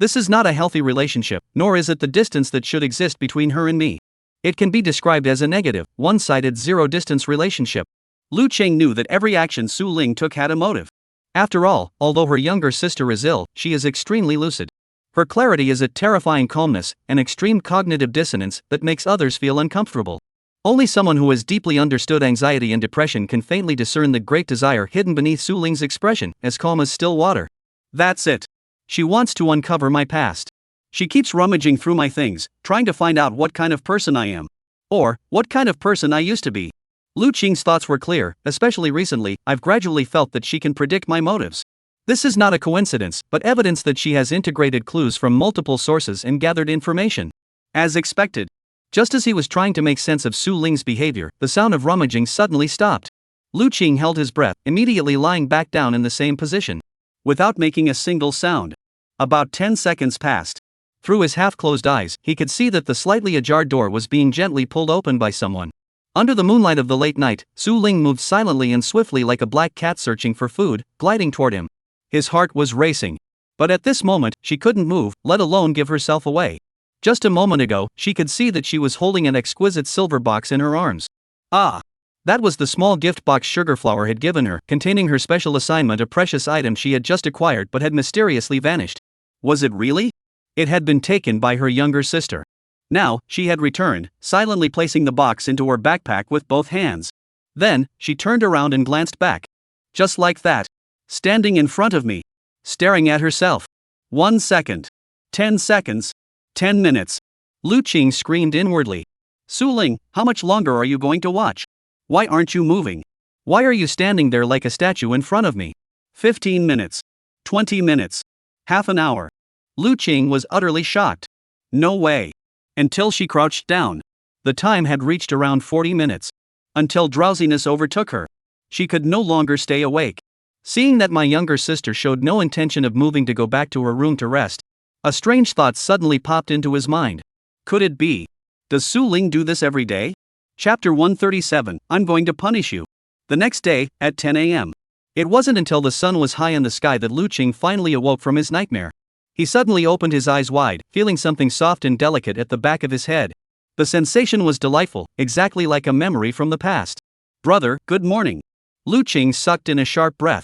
This is not a healthy relationship, nor is it the distance that should exist between her and me. It can be described as a negative, one-sided zero-distance relationship. Lu Qing knew that every action Su Ling took had a motive. After all, although her younger sister is ill, she is extremely lucid. Her clarity is a terrifying calmness, an extreme cognitive dissonance that makes others feel uncomfortable. Only someone who has deeply understood anxiety and depression can faintly discern the great desire hidden beneath Su Ling's expression, as calm as still water. That's it. She wants to uncover my past. She keeps rummaging through my things, trying to find out what kind of person I am. Or, what kind of person I used to be. Lu Qing's thoughts were clear. Especially recently, I've gradually felt that she can predict my motives. This is not a coincidence, but evidence that she has integrated clues from multiple sources and gathered information. As expected. Just as he was trying to make sense of Su Ling's behavior, the sound of rummaging suddenly stopped. Lu Qing held his breath, immediately lying back down in the same position. Without making a single sound. About 10 seconds passed. Through his half-closed eyes, he could see that the slightly ajar door was being gently pulled open by someone. Under the moonlight of the late night, Su Ling moved silently and swiftly like a black cat searching for food, gliding toward him. His heart was racing. But at this moment, she couldn't move, let alone give herself away. Just a moment ago, she could see that she was holding an exquisite silver box in her arms. Ah! That was the small gift box Sugarflower had given her, containing her special assignment, a precious item she had just acquired but had mysteriously vanished. Was it really? It had been taken by her younger sister. Now, she had returned, silently placing the box into her backpack with both hands. Then, she turned around and glanced back. Just like that. Standing in front of me. Staring at herself. 1 second. 10 seconds. 10 minutes. Lu Qing screamed inwardly. Su Ling, how much longer are you going to watch? Why aren't you moving? Why are you standing there like a statue in front of me? 15 minutes. 20 minutes. Half an hour. Lu Qing was utterly shocked. No way. Until she crouched down. The time had reached around 40 minutes. Until drowsiness overtook her. She could no longer stay awake. Seeing that my younger sister showed no intention of moving to go back to her room to rest, a strange thought suddenly popped into his mind. Could it be? Does Su Ling do this every day? Chapter 137, I'm going to punish you. The next day, at 10 a.m. It wasn't until the sun was high in the sky that Lu Qing finally awoke from his nightmare. He suddenly opened his eyes wide, feeling something soft and delicate at the back of his head. The sensation was delightful, exactly like a memory from the past. Brother, good morning. Lu Qing sucked in a sharp breath.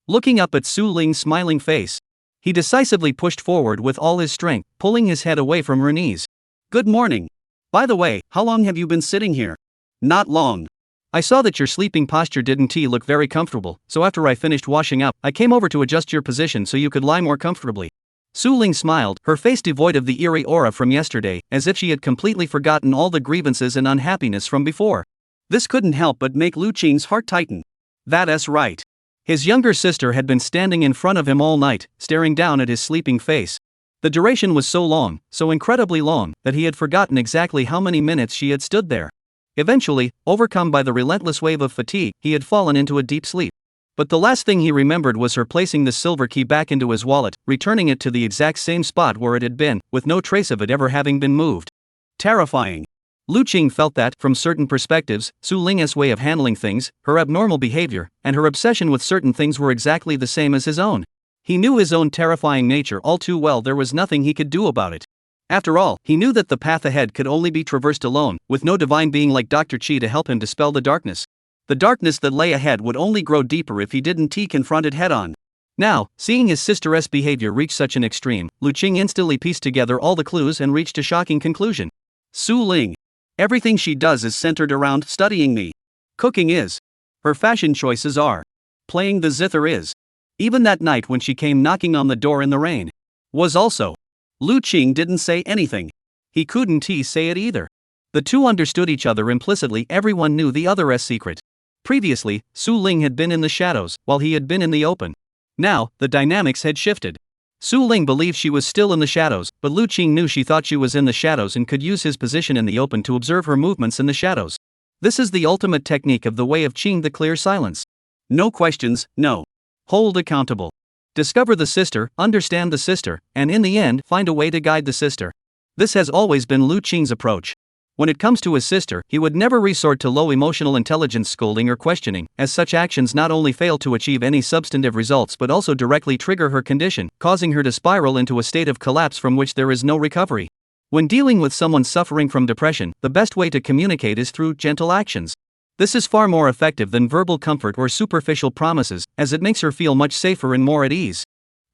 Looking up at Su Ling's smiling face, he decisively pushed forward with all his strength, pulling his head away from her knees. Good morning. By the way, how long have you been sitting here? Not long. I saw that your sleeping posture didn't look very comfortable, so after I finished washing up, I came over to adjust your position so you could lie more comfortably. Su Ling smiled, her face devoid of the eerie aura from yesterday, as if she had completely forgotten all the grievances and unhappiness from before. This couldn't help but make Lu Qing's heart tighten. That's right. His younger sister had been standing in front of him all night, staring down at his sleeping face. The duration was so long, so incredibly long, that he had forgotten exactly how many minutes she had stood there. Eventually, overcome by the relentless wave of fatigue, he had fallen into a deep sleep. But the last thing he remembered was her placing the silver key back into his wallet, returning it to the exact same spot where it had been, with no trace of it ever having been moved. Terrifying. Lu Qing felt that, from certain perspectives, Su Ling's way of handling things, her abnormal behavior, and her obsession with certain things were exactly the same as his own. He knew his own terrifying nature all too well. There was nothing he could do about it. After all, he knew that the path ahead could only be traversed alone, with no divine being like Dr. Chi to help him dispel the darkness. The darkness that lay ahead would only grow deeper if he didn't confront it head-on. Now, seeing his sister's behavior reach such an extreme, Lu Qing instantly pieced together all the clues and reached a shocking conclusion. Su Ling. Everything she does is centered around studying me. Cooking is. Her fashion choices are. Playing the zither is. Even that night when she came knocking on the door in the rain. Was also. Lu Qing didn't say anything. He couldn't say it either. The two understood each other implicitly. Everyone knew the other's secret. Previously, Su Ling had been in the shadows, while he had been in the open. Now, the dynamics had shifted. Su Ling believed she was still in the shadows, but Lu Qing knew she thought she was in the shadows and could use his position in the open to observe her movements in the shadows. This is the ultimate technique of the way of Qing, the clear silence. No questions, no. Hold accountable. Discover the sister, understand the sister, and in the end, find a way to guide the sister. This has always been Lu Qing's approach. When it comes to his sister, he would never resort to low emotional intelligence scolding or questioning, as such actions not only fail to achieve any substantive results but also directly trigger her condition, causing her to spiral into a state of collapse from which there is no recovery. When dealing with someone suffering from depression, the best way to communicate is through gentle actions. This is far more effective than verbal comfort or superficial promises, as it makes her feel much safer and more at ease.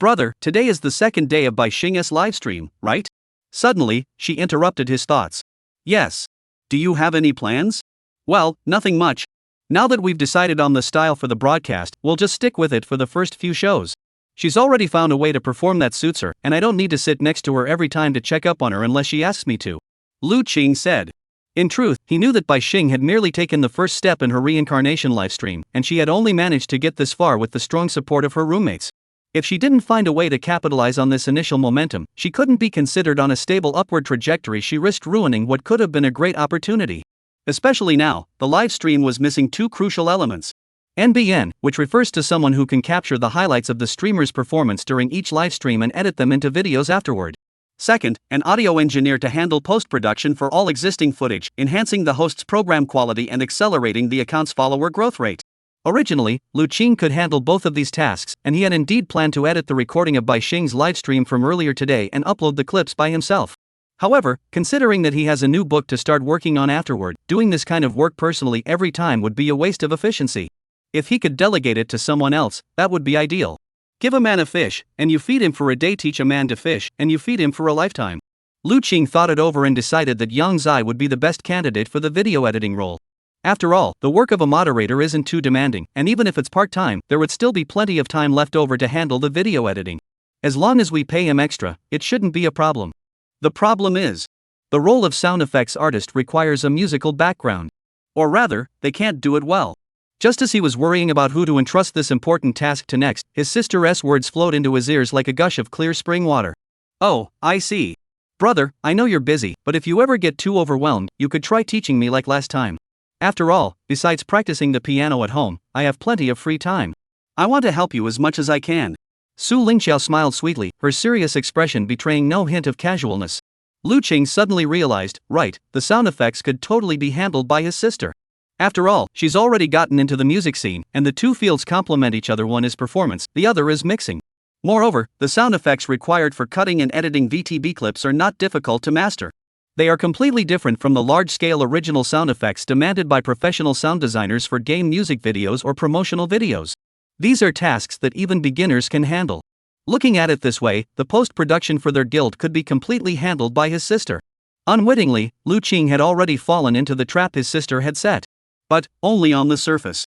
Brother, today is the second day of Bai Xing's livestream, right? Suddenly, she interrupted his thoughts. Yes. Do you have any plans? Well, nothing much. Now that we've decided on the style for the broadcast, we'll just stick with it for the first few shows. She's already found a way to perform that suits her, and I don't need to sit next to her every time to check up on her unless she asks me to. Lu Qing said. In truth, he knew that Bai Xing had merely taken the first step in her reincarnation livestream, and she had only managed to get this far with the strong support of her roommates. If she didn't find a way to capitalize on this initial momentum, she couldn't be considered on a stable upward trajectory. She risked ruining what could have been a great opportunity. Especially now, the live stream was missing two crucial elements. NBN, which refers to someone who can capture the highlights of the streamer's performance during each live stream and edit them into videos afterward. Second, an audio engineer to handle post-production for all existing footage, enhancing the host's program quality and accelerating the account's follower growth rate. Originally, Lu Qing could handle both of these tasks, and he had indeed planned to edit the recording of Bai Xing's livestream from earlier today and upload the clips by himself. However, considering that he has a new book to start working on afterward, doing this kind of work personally every time would be a waste of efficiency. If he could delegate it to someone else, that would be ideal. Give a man a fish, and you feed him for a day. Teach a man to fish, and you feed him for a lifetime. Lu Qing thought it over and decided that Yang Zai would be the best candidate for the video editing role. After all, the work of a moderator isn't too demanding, and even if it's part-time, there would still be plenty of time left over to handle the video editing. As long as we pay him extra, it shouldn't be a problem. The problem is, the role of sound effects artist requires a musical background. Or rather, they can't do it well. Just as he was worrying about who to entrust this important task to next, his sister's words flowed into his ears like a gush of clear spring water. Oh, I see. Brother, I know you're busy, but if you ever get too overwhelmed, you could try teaching me like last time. After all, besides practicing the piano at home, I have plenty of free time. I want to help you as much as I can. Su Lingxiao smiled sweetly, her serious expression betraying no hint of casualness. Lu Qing suddenly realized, right, the sound effects could totally be handled by his sister. After all, she's already gotten into the music scene, and the two fields complement each other. One is performance, the other is mixing. Moreover, the sound effects required for cutting and editing VTB clips are not difficult to master. They are completely different from the large-scale original sound effects demanded by professional sound designers for game music videos or promotional videos. These are tasks that even beginners can handle. Looking at it this way, the post-production for their guild could be completely handled by his sister. Unwittingly, Lu Qing had already fallen into the trap his sister had set. But, only on the surface.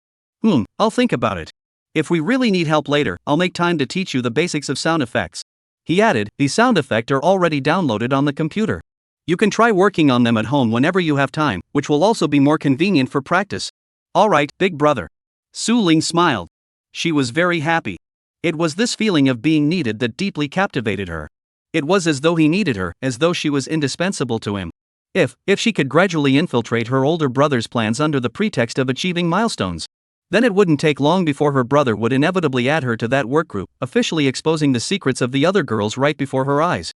I'll think about it. If we really need help later, I'll make time to teach you the basics of sound effects. He added, the sound effects are already downloaded on the computer. You can try working on them at home whenever you have time, which will also be more convenient for practice. Alright, big brother. Su Ling smiled. She was very happy. It was this feeling of being needed that deeply captivated her. It was as though he needed her, as though she was indispensable to him. If she could gradually infiltrate her older brother's plans under the pretext of achieving milestones, then it wouldn't take long before her brother would inevitably add her to that workgroup, officially exposing the secrets of the other girls right before her eyes.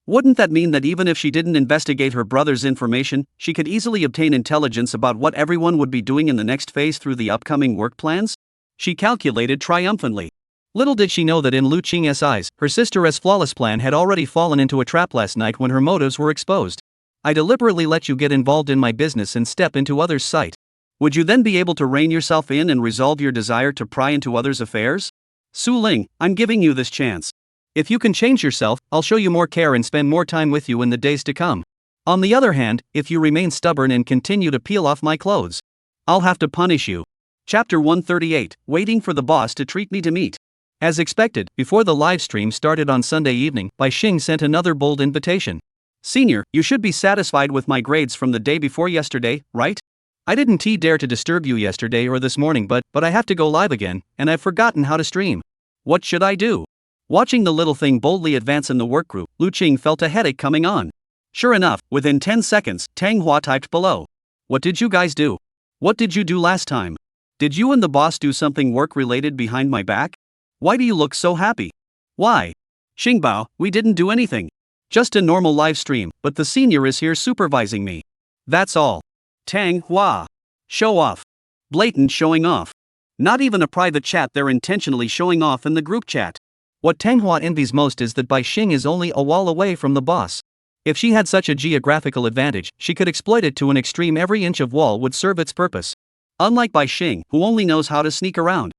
Wouldn't that mean that even if she didn't investigate her brother's information, she could easily obtain intelligence about what everyone would be doing in the next phase through the upcoming work plans? She calculated triumphantly. Little did she know that in Lu Qing's eyes, her sister's flawless plan had already fallen into a trap last night when her motives were exposed. I deliberately let you get involved in my business and step into others' sight. Would you then be able to rein yourself in and resolve your desire to pry into others' affairs? Su Ling, I'm giving you this chance. If you can change yourself, I'll show you more care and spend more time with you in the days to come. On the other hand, if you remain stubborn and continue to peel off my clothes, I'll have to punish you. Chapter 138, Waiting for the boss to treat me to meet. As expected, before the live stream started on Sunday evening, Bai Xing sent another bold invitation. Senior, you should be satisfied with my grades from the day before yesterday, right? I didn't dare to disturb you yesterday or this morning, but I have to go live again, and I've forgotten how to stream. What should I do? Watching the little thing boldly advance in the workgroup, Lu Qing felt a headache coming on. Sure enough, within 10 seconds, Tang Hua typed below. What did you guys do? What did you do last time? Did you and the boss do something work-related behind my back? Why do you look so happy? Why? Xingbao, we didn't do anything. Just a normal live stream, but the senior is here supervising me. That's all. Tang Hua. Show off. Blatant showing off. Not even a private chat, they're intentionally showing off in the group chat. What Tang Hua envies most is that Bai Xing is only a wall away from the boss. If she had such a geographical advantage, she could exploit it to an extreme. Every inch of wall would serve its purpose. Unlike Bai Xing, who only knows how to sneak around.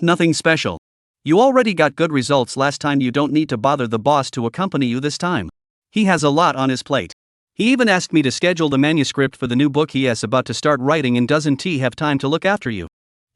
Nothing special. You already got good results last time, you don't need to bother the boss to accompany you this time. He has a lot on his plate. He even asked me to schedule the manuscript for the new book he is about to start writing, and doesn't he have time to look after you?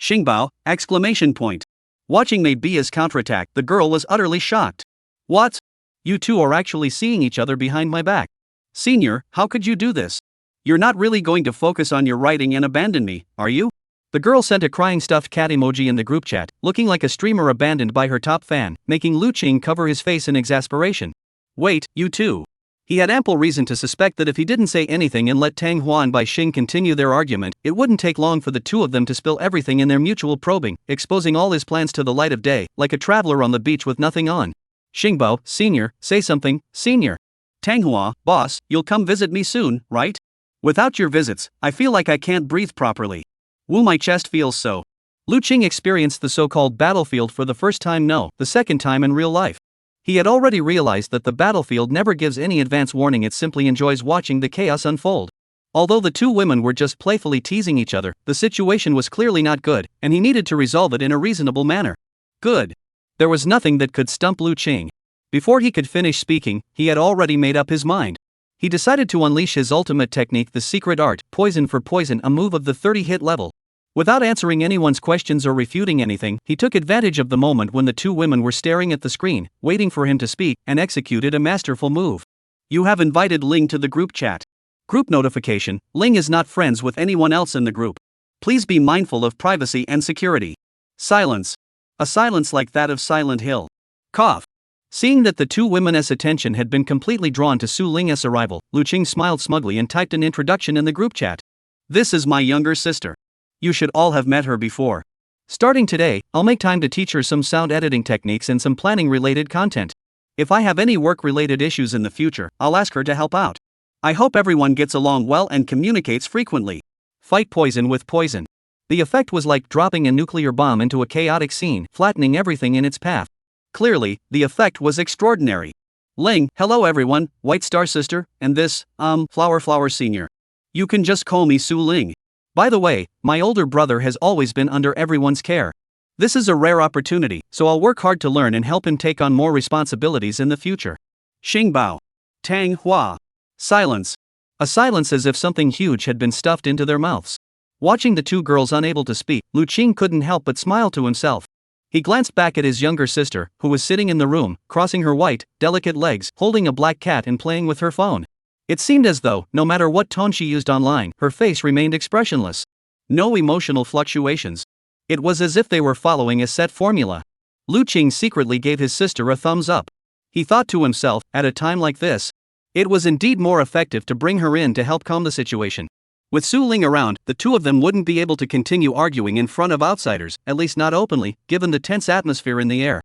Xingbao! Exclamation point. Watching Mei Bia's counterattack, the girl was utterly shocked. What? You two are actually seeing each other behind my back. Senior, how could you do this? You're not really going to focus on your writing and abandon me, are you? The girl sent a crying stuffed cat emoji in the group chat, looking like a streamer abandoned by her top fan, making Lu Qing cover his face in exasperation. Wait, you two. He had ample reason to suspect that if he didn't say anything and let Tang Hua and Bai Xing continue their argument, it wouldn't take long for the two of them to spill everything in their mutual probing, exposing all his plans to the light of day, like a traveler on the beach with nothing on. Xingbao, senior, say something, senior. Tang Hua, boss, you'll come visit me soon, right? Without your visits, I feel like I can't breathe properly. My chest feels so. Lu Qing experienced the so-called battlefield for the first time, the second time in real life. He had already realized that the battlefield never gives any advance warning, it simply enjoys watching the chaos unfold. Although the two women were just playfully teasing each other, the situation was clearly not good, and he needed to resolve it in a reasonable manner. Good. There was nothing that could stump Lu Qing. Before he could finish speaking, he had already made up his mind. He decided to unleash his ultimate technique, the secret art, poison for poison, a move of the 30-hit level. Without answering anyone's questions or refuting anything, he took advantage of the moment when the two women were staring at the screen, waiting for him to speak, and executed a masterful move. You have invited Ling to the group chat. Group notification: Ling is not friends with anyone else in the group. Please be mindful of privacy and security. Silence. A silence like that of Silent Hill. Cough. Seeing that the two women's attention had been completely drawn to Su Ling's arrival, Lu Qing smiled smugly and typed an introduction in the group chat. This is my younger sister. You should all have met her before. Starting today, I'll make time to teach her some sound editing techniques and some planning-related content. If I have any work-related issues in the future, I'll ask her to help out. I hope everyone gets along well and communicates frequently. Fight poison with poison. The effect was like dropping a nuclear bomb into a chaotic scene, flattening everything in its path. Clearly, the effect was extraordinary. Ling, hello everyone, White Star Sister, and this, Flower Senior. You can just call me Su Ling. By the way, my older brother has always been under everyone's care. This is a rare opportunity, so I'll work hard to learn and help him take on more responsibilities in the future. Xingbao. Tang Hua. Silence. A silence as if something huge had been stuffed into their mouths. Watching the two girls unable to speak, Lu Qing couldn't help but smile to himself. He glanced back at his younger sister, who was sitting in the room, crossing her white, delicate legs, holding a black cat and playing with her phone. It seemed as though, no matter what tone she used online, her face remained expressionless. No emotional fluctuations. It was as if they were following a set formula. Lu Qing secretly gave his sister a thumbs up. He thought to himself, at a time like this, it was indeed more effective to bring her in to help calm the situation. With Su Ling around, the two of them wouldn't be able to continue arguing in front of outsiders, at least not openly, given the tense atmosphere in the air.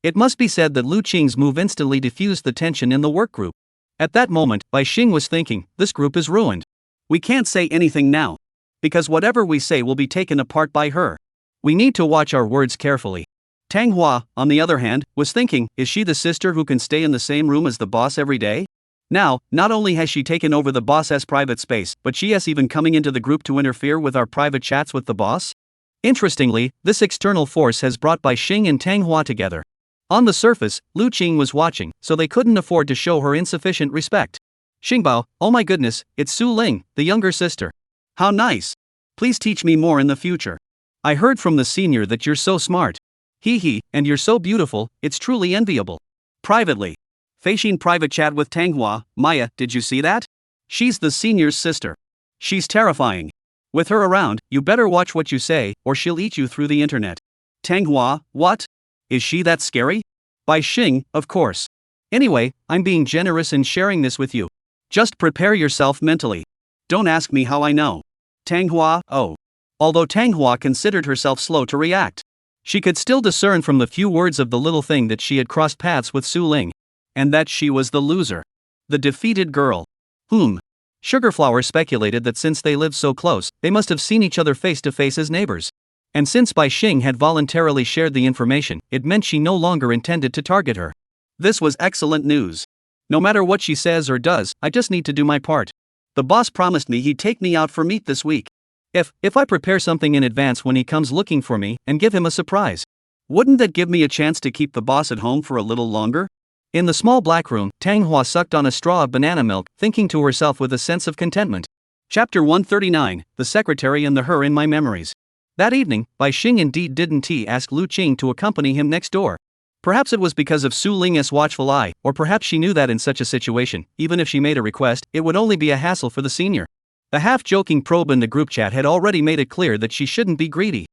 It must be said that Lu Qing's move instantly diffused the tension in the work group. At that moment, Bai Xing was thinking, this group is ruined. We can't say anything now. Because whatever we say will be taken apart by her. We need to watch our words carefully. Tang Hua, on the other hand, was thinking, is she the sister who can stay in the same room as the boss every day? Now, not only has she taken over the boss's private space, but she is even coming into the group to interfere with our private chats with the boss? Interestingly, this external force has brought Bai Xing and Tang Hua together. On the surface, Lu Qing was watching, so they couldn't afford to show her insufficient respect. Xingbao, oh my goodness, it's Su Ling, the younger sister. How nice. Please teach me more in the future. I heard from the senior that you're so smart. Hee, and you're so beautiful, it's truly enviable. Privately. Feixin private chat with Tang Hua. Maya, did you see that? She's the senior's sister. She's terrifying. With her around, you better watch what you say, or she'll eat you through the internet. Tang Hua, what? Is she that scary? Bai Xing, of course. Anyway, I'm being generous in sharing this with you. Just prepare yourself mentally. Don't ask me how I know. Tang Hua, oh. Although Tang Hua considered herself slow to react, she could still discern from the few words of the little thing that she had crossed paths with Su Ling. And that she was the loser. The defeated girl. Sugarflower speculated that since they lived so close, they must have seen each other face to face as neighbors. And since Bai Xing had voluntarily shared the information, it meant she no longer intended to target her. This was excellent news. No matter what she says or does, I just need to do my part. The boss promised me he'd take me out for meat this week. If I prepare something in advance when he comes looking for me, and give him a surprise, wouldn't that give me a chance to keep the boss at home for a little longer? In the small black room, Tang Hua sucked on a straw of banana milk, thinking to herself with a sense of contentment. Chapter 139, The Secretary and the Her in My Memories. That evening, Bai Xing indeed didn't ask Lu Qing to accompany him next door. Perhaps it was because of Su Ling's watchful eye, or perhaps she knew that in such a situation, even if she made a request, it would only be a hassle for the senior. The half-joking probe in the group chat had already made it clear that she shouldn't be greedy.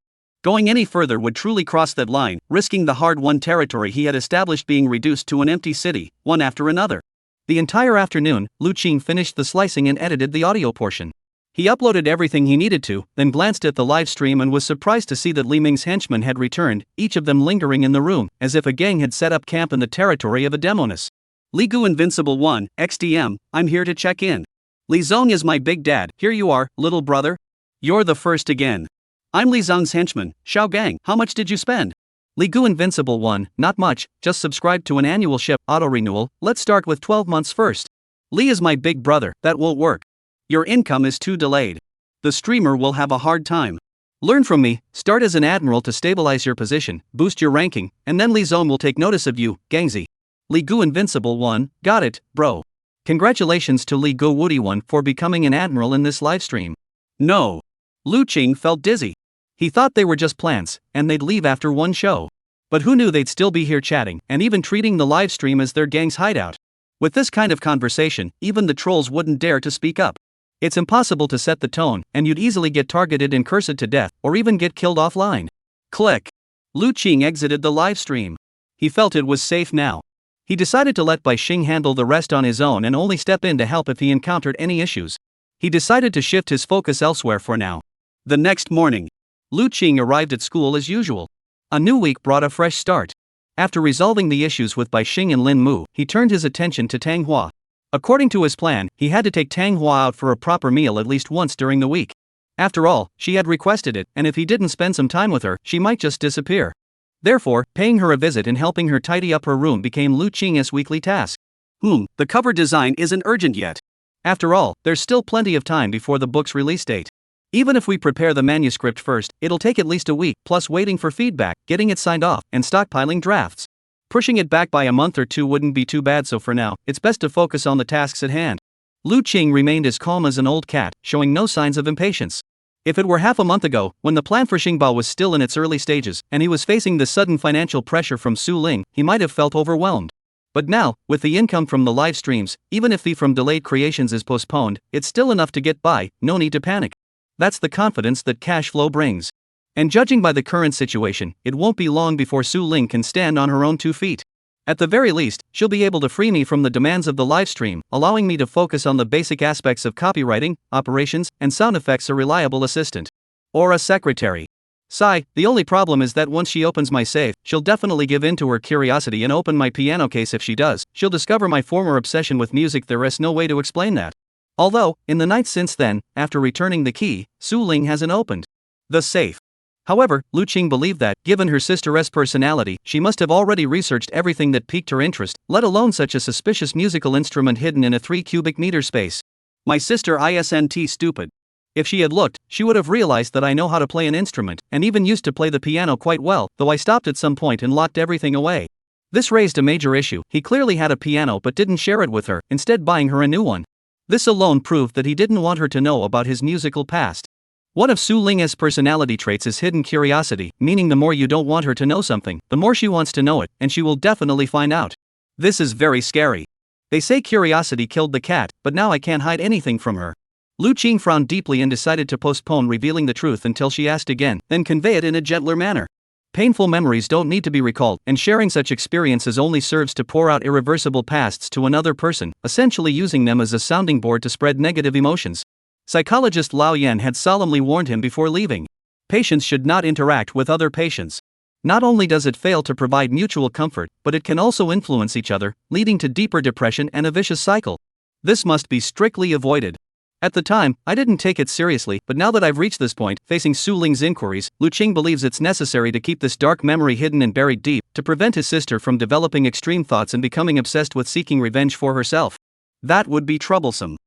Going any further would truly cross that line, risking the hard-won territory he had established being reduced to an empty city, one after another. The entire afternoon, Lu Qing finished the slicing and edited the audio portion. He uploaded everything he needed to, then glanced at the live stream and was surprised to see that Li Ming's henchmen had returned, each of them lingering in the room, as if a gang had set up camp in the territory of a demoness. Li Gu Invincible 1, XDM, I'm here to check in. Li Zong is my big dad, here you are, little brother. You're the first again. I'm Li Zong's henchman, Xiao Gang, how much did you spend? Li Gu Invincible 1, not much, just subscribed to an annual ship, auto-renewal, let's start with 12 months first. Li is my big brother, that won't work. Your income is too delayed. The streamer will have a hard time. Learn from me, start as an admiral to stabilize your position, boost your ranking, and then Li Zong will take notice of you, Gangzi. Li Gu Invincible 1, got it, bro. Congratulations to Li Gu Woody 1 for becoming an admiral in this livestream. No. Lu Qing felt dizzy. He thought they were just plants, and they'd leave after one show. But who knew they'd still be here chatting, and even treating the livestream as their gang's hideout? With this kind of conversation, even the trolls wouldn't dare to speak up. It's impossible to set the tone, and you'd easily get targeted and cursed to death, or even get killed offline. Click. Lu Qing exited the livestream. He felt it was safe now. He decided to let Bai Xing handle the rest on his own and only step in to help if he encountered any issues. He decided to shift his focus elsewhere for now. The next morning, Lu Qing arrived at school as usual. A new week brought a fresh start. After resolving the issues with Bai Xing and Lin Mu, he turned his attention to Tang Hua. According to his plan, he had to take Tang Hua out for a proper meal at least once during the week. After all, she had requested it, and if he didn't spend some time with her, she might just disappear. Therefore, paying her a visit and helping her tidy up her room became Lu Qing's weekly task. The cover design isn't urgent yet. After all, there's still plenty of time before the book's release date. Even if we prepare the manuscript first, it'll take at least a week, plus waiting for feedback, getting it signed off, and stockpiling drafts. Pushing it back by a month or two wouldn't be too bad, so for now, it's best to focus on the tasks at hand. Lu Qing remained as calm as an old cat, showing no signs of impatience. If it were half a month ago, when the plan for Xingbao was still in its early stages, and he was facing the sudden financial pressure from Su Ling, he might have felt overwhelmed. But now, with the income from the live streams, even if the from delayed creations is postponed, it's still enough to get by, no need to panic. That's the confidence that cash flow brings. And judging by the current situation, it won't be long before Su Ling can stand on her own 2 feet. At the very least, she'll be able to free me from the demands of the livestream, allowing me to focus on the basic aspects of copywriting, operations, and sound effects. A reliable assistant. Or a secretary. Sigh, the only problem is that once she opens my safe, she'll definitely give in to her curiosity and open my piano case. If she does, she'll discover my former obsession with music. There is no way to explain that. Although, in the night since then, after returning the key, Su Ling hasn't opened the safe. However, Lu Qing believed that, given her sister's personality, she must have already researched everything that piqued her interest, let alone such a suspicious musical instrument hidden in a 3 cubic meter space. My sister isn't stupid. If she had looked, she would have realized that I know how to play an instrument, and even used to play the piano quite well, though I stopped at some point and locked everything away. This raised a major issue. He clearly had a piano but didn't share it with her, instead buying her a new one. This alone proved that he didn't want her to know about his musical past. One of Su Ling's personality traits is hidden curiosity, meaning the more you don't want her to know something, the more she wants to know it, and she will definitely find out. This is very scary. They say curiosity killed the cat, but now I can't hide anything from her. Lu Qing frowned deeply and decided to postpone revealing the truth until she asked again, then convey it in a gentler manner. Painful memories don't need to be recalled, and sharing such experiences only serves to pour out irreversible pasts to another person, essentially using them as a sounding board to spread negative emotions. Psychologist Lao Yan had solemnly warned him before leaving. Patients should not interact with other patients. Not only does it fail to provide mutual comfort, but it can also influence each other, leading to deeper depression and a vicious cycle. This must be strictly avoided. At the time, I didn't take it seriously, but now that I've reached this point, facing Su Ling's inquiries, Lu Qing believes it's necessary to keep this dark memory hidden and buried deep, to prevent his sister from developing extreme thoughts and becoming obsessed with seeking revenge for herself. That would be troublesome.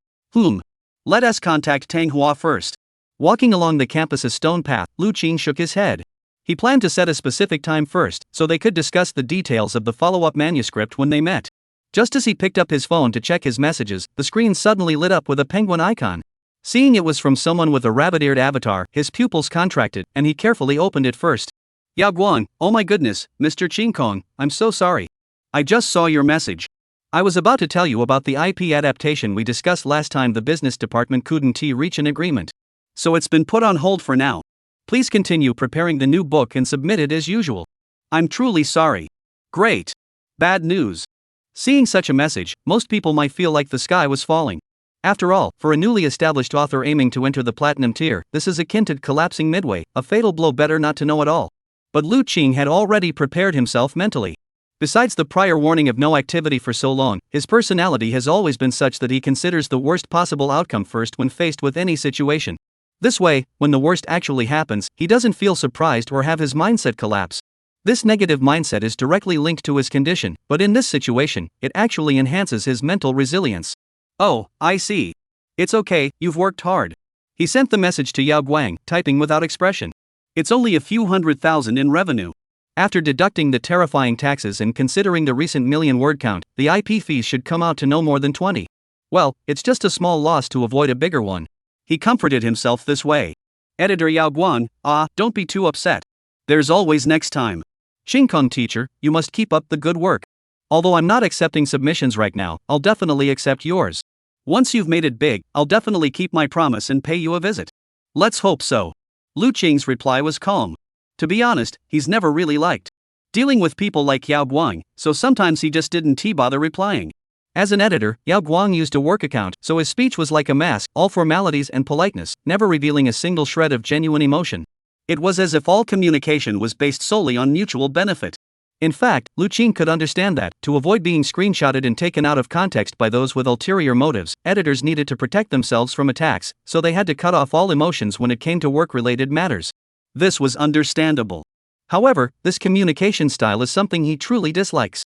Let us contact Manhwa first. Walking along the campus's stone path, Lu Qing shook his head. He planned to set a specific time first, so they could discuss the details of the follow-up manuscript when they met. Just as he picked up his phone to check his messages, the screen suddenly lit up with a penguin icon. Seeing it was from someone with a rabbit-eared avatar, his pupils contracted, and he carefully opened it first. Yao Guang, oh my goodness, Mr. Qing Kong, I'm so sorry. I just saw your message. I was about to tell you about the IP adaptation we discussed last time. The business department couldn't reach an agreement. So it's been put on hold for now. Please continue preparing the new book and submit it as usual. I'm truly sorry. Great. Bad news. Seeing such a message, most people might feel like the sky was falling. After all, for a newly established author aiming to enter the platinum tier, this is akin to collapsing midway, a fatal blow. Better not to know at all. But Lu Qing had already prepared himself mentally. Besides the prior warning of no activity for so long, his personality has always been such that he considers the worst possible outcome first when faced with any situation. This way, when the worst actually happens, he doesn't feel surprised or have his mindset collapse. This negative mindset is directly linked to his condition, but in this situation, it actually enhances his mental resilience. Oh, I see. It's okay, you've worked hard. He sent the message to Yao Guang, typing without expression. It's only a few 100,000 in revenue. After deducting the terrifying taxes and considering the recent million word count, the IP fees should come out to no more than 20. Well, it's just a small loss to avoid a bigger one. He comforted himself this way. Editor Yao Guang, don't be too upset. There's always next time. Xingkong teacher, you must keep up the good work. Although I'm not accepting submissions right now, I'll definitely accept yours. Once you've made it big, I'll definitely keep my promise and pay you a visit. Let's hope so. Lu Qing's reply was calm. To be honest, he's never really liked dealing with people like Yao Guang, so sometimes he just didn't bother replying. As an editor, Yao Guang used a work account, so his speech was like a mask, all formalities and politeness, never revealing a single shred of genuine emotion. It was as if all communication was based solely on mutual benefit. In fact, Lu Qing could understand that, to avoid being screenshotted and taken out of context by those with ulterior motives, editors needed to protect themselves from attacks, so they had to cut off all emotions when it came to work-related matters. This was understandable. However, this communication style is something he truly dislikes.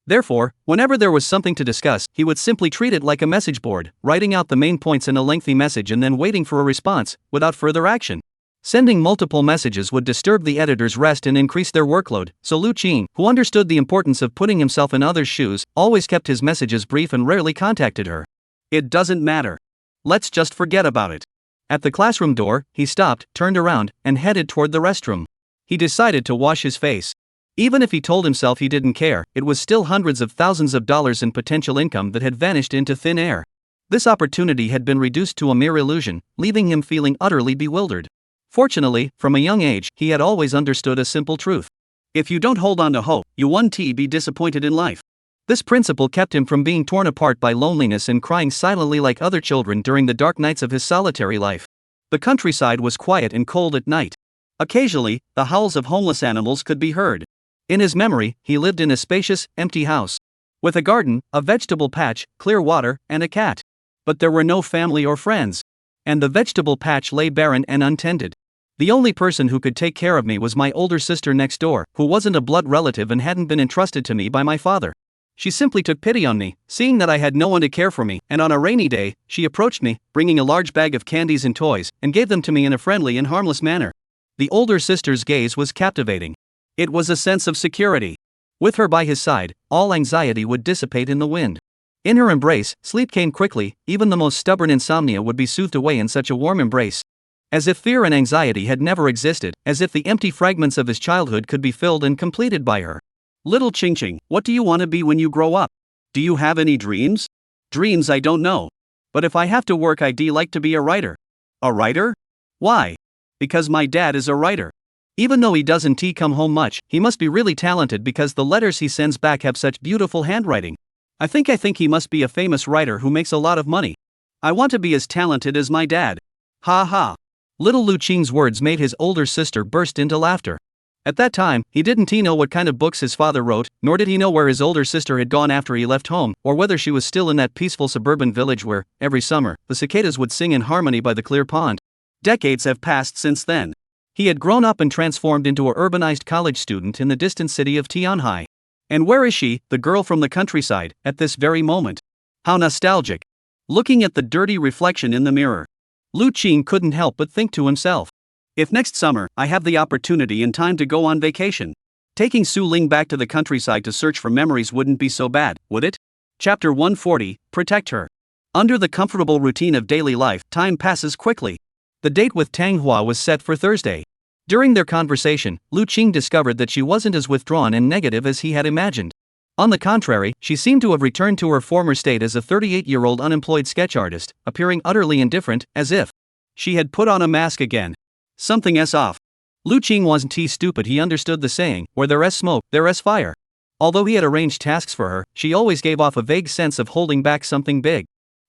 Therefore, whenever there was something to discuss, he would simply treat it like a message board, writing out the main points in a lengthy message and then waiting for a response, without further action. Sending multiple messages would disturb the editor's rest and increase their workload, so Lu Qing, who understood the importance of putting himself in others' shoes, always kept his messages brief and rarely contacted her. It doesn't matter. Let's just forget about it. At the classroom door, he stopped, turned around, and headed toward the restroom. He decided to wash his face. Even if he told himself he didn't care, it was still hundreds of thousands of dollars in potential income that had vanished into thin air. This opportunity had been reduced to a mere illusion, leaving him feeling utterly bewildered. Fortunately, from a young age, he had always understood a simple truth. If you don't hold on to hope, you won't be disappointed in life. This principle kept him from being torn apart by loneliness and crying silently like other children during the dark nights of his solitary life. The countryside was quiet and cold at night. Occasionally, the howls of homeless animals could be heard. In his memory, he lived in a spacious, empty house, with a garden, a vegetable patch, clear water, and a cat. But there were no family or friends. And the vegetable patch lay barren and untended. The only person who could take care of me was my older sister next door, who wasn't a blood relative and hadn't been entrusted to me by my father. She simply took pity on me, seeing that I had no one to care for me, and on a rainy day, she approached me, bringing a large bag of candies and toys, and gave them to me in a friendly and harmless manner. The older sister's gaze was captivating. It was a sense of security. With her by his side, all anxiety would dissipate in the wind. In her embrace, sleep came quickly, even the most stubborn insomnia would be soothed away in such a warm embrace. As if fear and anxiety had never existed, as if the empty fragments of his childhood could be filled and completed by her. Little Ching, what do you want to be when you grow up? Do you have any dreams? Dreams I don't know. But if I have to work I'd like to be a writer. A writer? Why? Because my dad is a writer. Even though he doesn't come home much, he must be really talented because the letters he sends back have such beautiful handwriting. I think he must be a famous writer who makes a lot of money. I want to be as talented as my dad. Ha ha. Little Lu Qing's words made his older sister burst into laughter. At that time, he didn't know what kind of books his father wrote, nor did he know where his older sister had gone after he left home, or whether she was still in that peaceful suburban village where, every summer, the cicadas would sing in harmony by the clear pond. Decades have passed since then. He had grown up and transformed into a urbanized college student in the distant city of Tianhai. And where is she, the girl from the countryside, at this very moment? How nostalgic. Looking at the dirty reflection in the mirror, Lu Qing couldn't help but think to himself. If next summer, I have the opportunity and time to go on vacation, taking Su Ling back to the countryside to search for memories wouldn't be so bad, would it? Chapter 140, Protect Her. Under the comfortable routine of daily life, time passes quickly. The date with Tang Hua was set for Thursday. During their conversation, Lu Qing discovered that she wasn't as withdrawn and negative as he had imagined. On the contrary, she seemed to have returned to her former state as a 38-year-old unemployed sketch artist, appearing utterly indifferent, as if she had put on a mask again. Something's off. Lu Qing wasn't stupid, he understood the saying, where there's smoke, there's fire. Although he had arranged tasks for her, she always gave off a vague sense of holding back something big.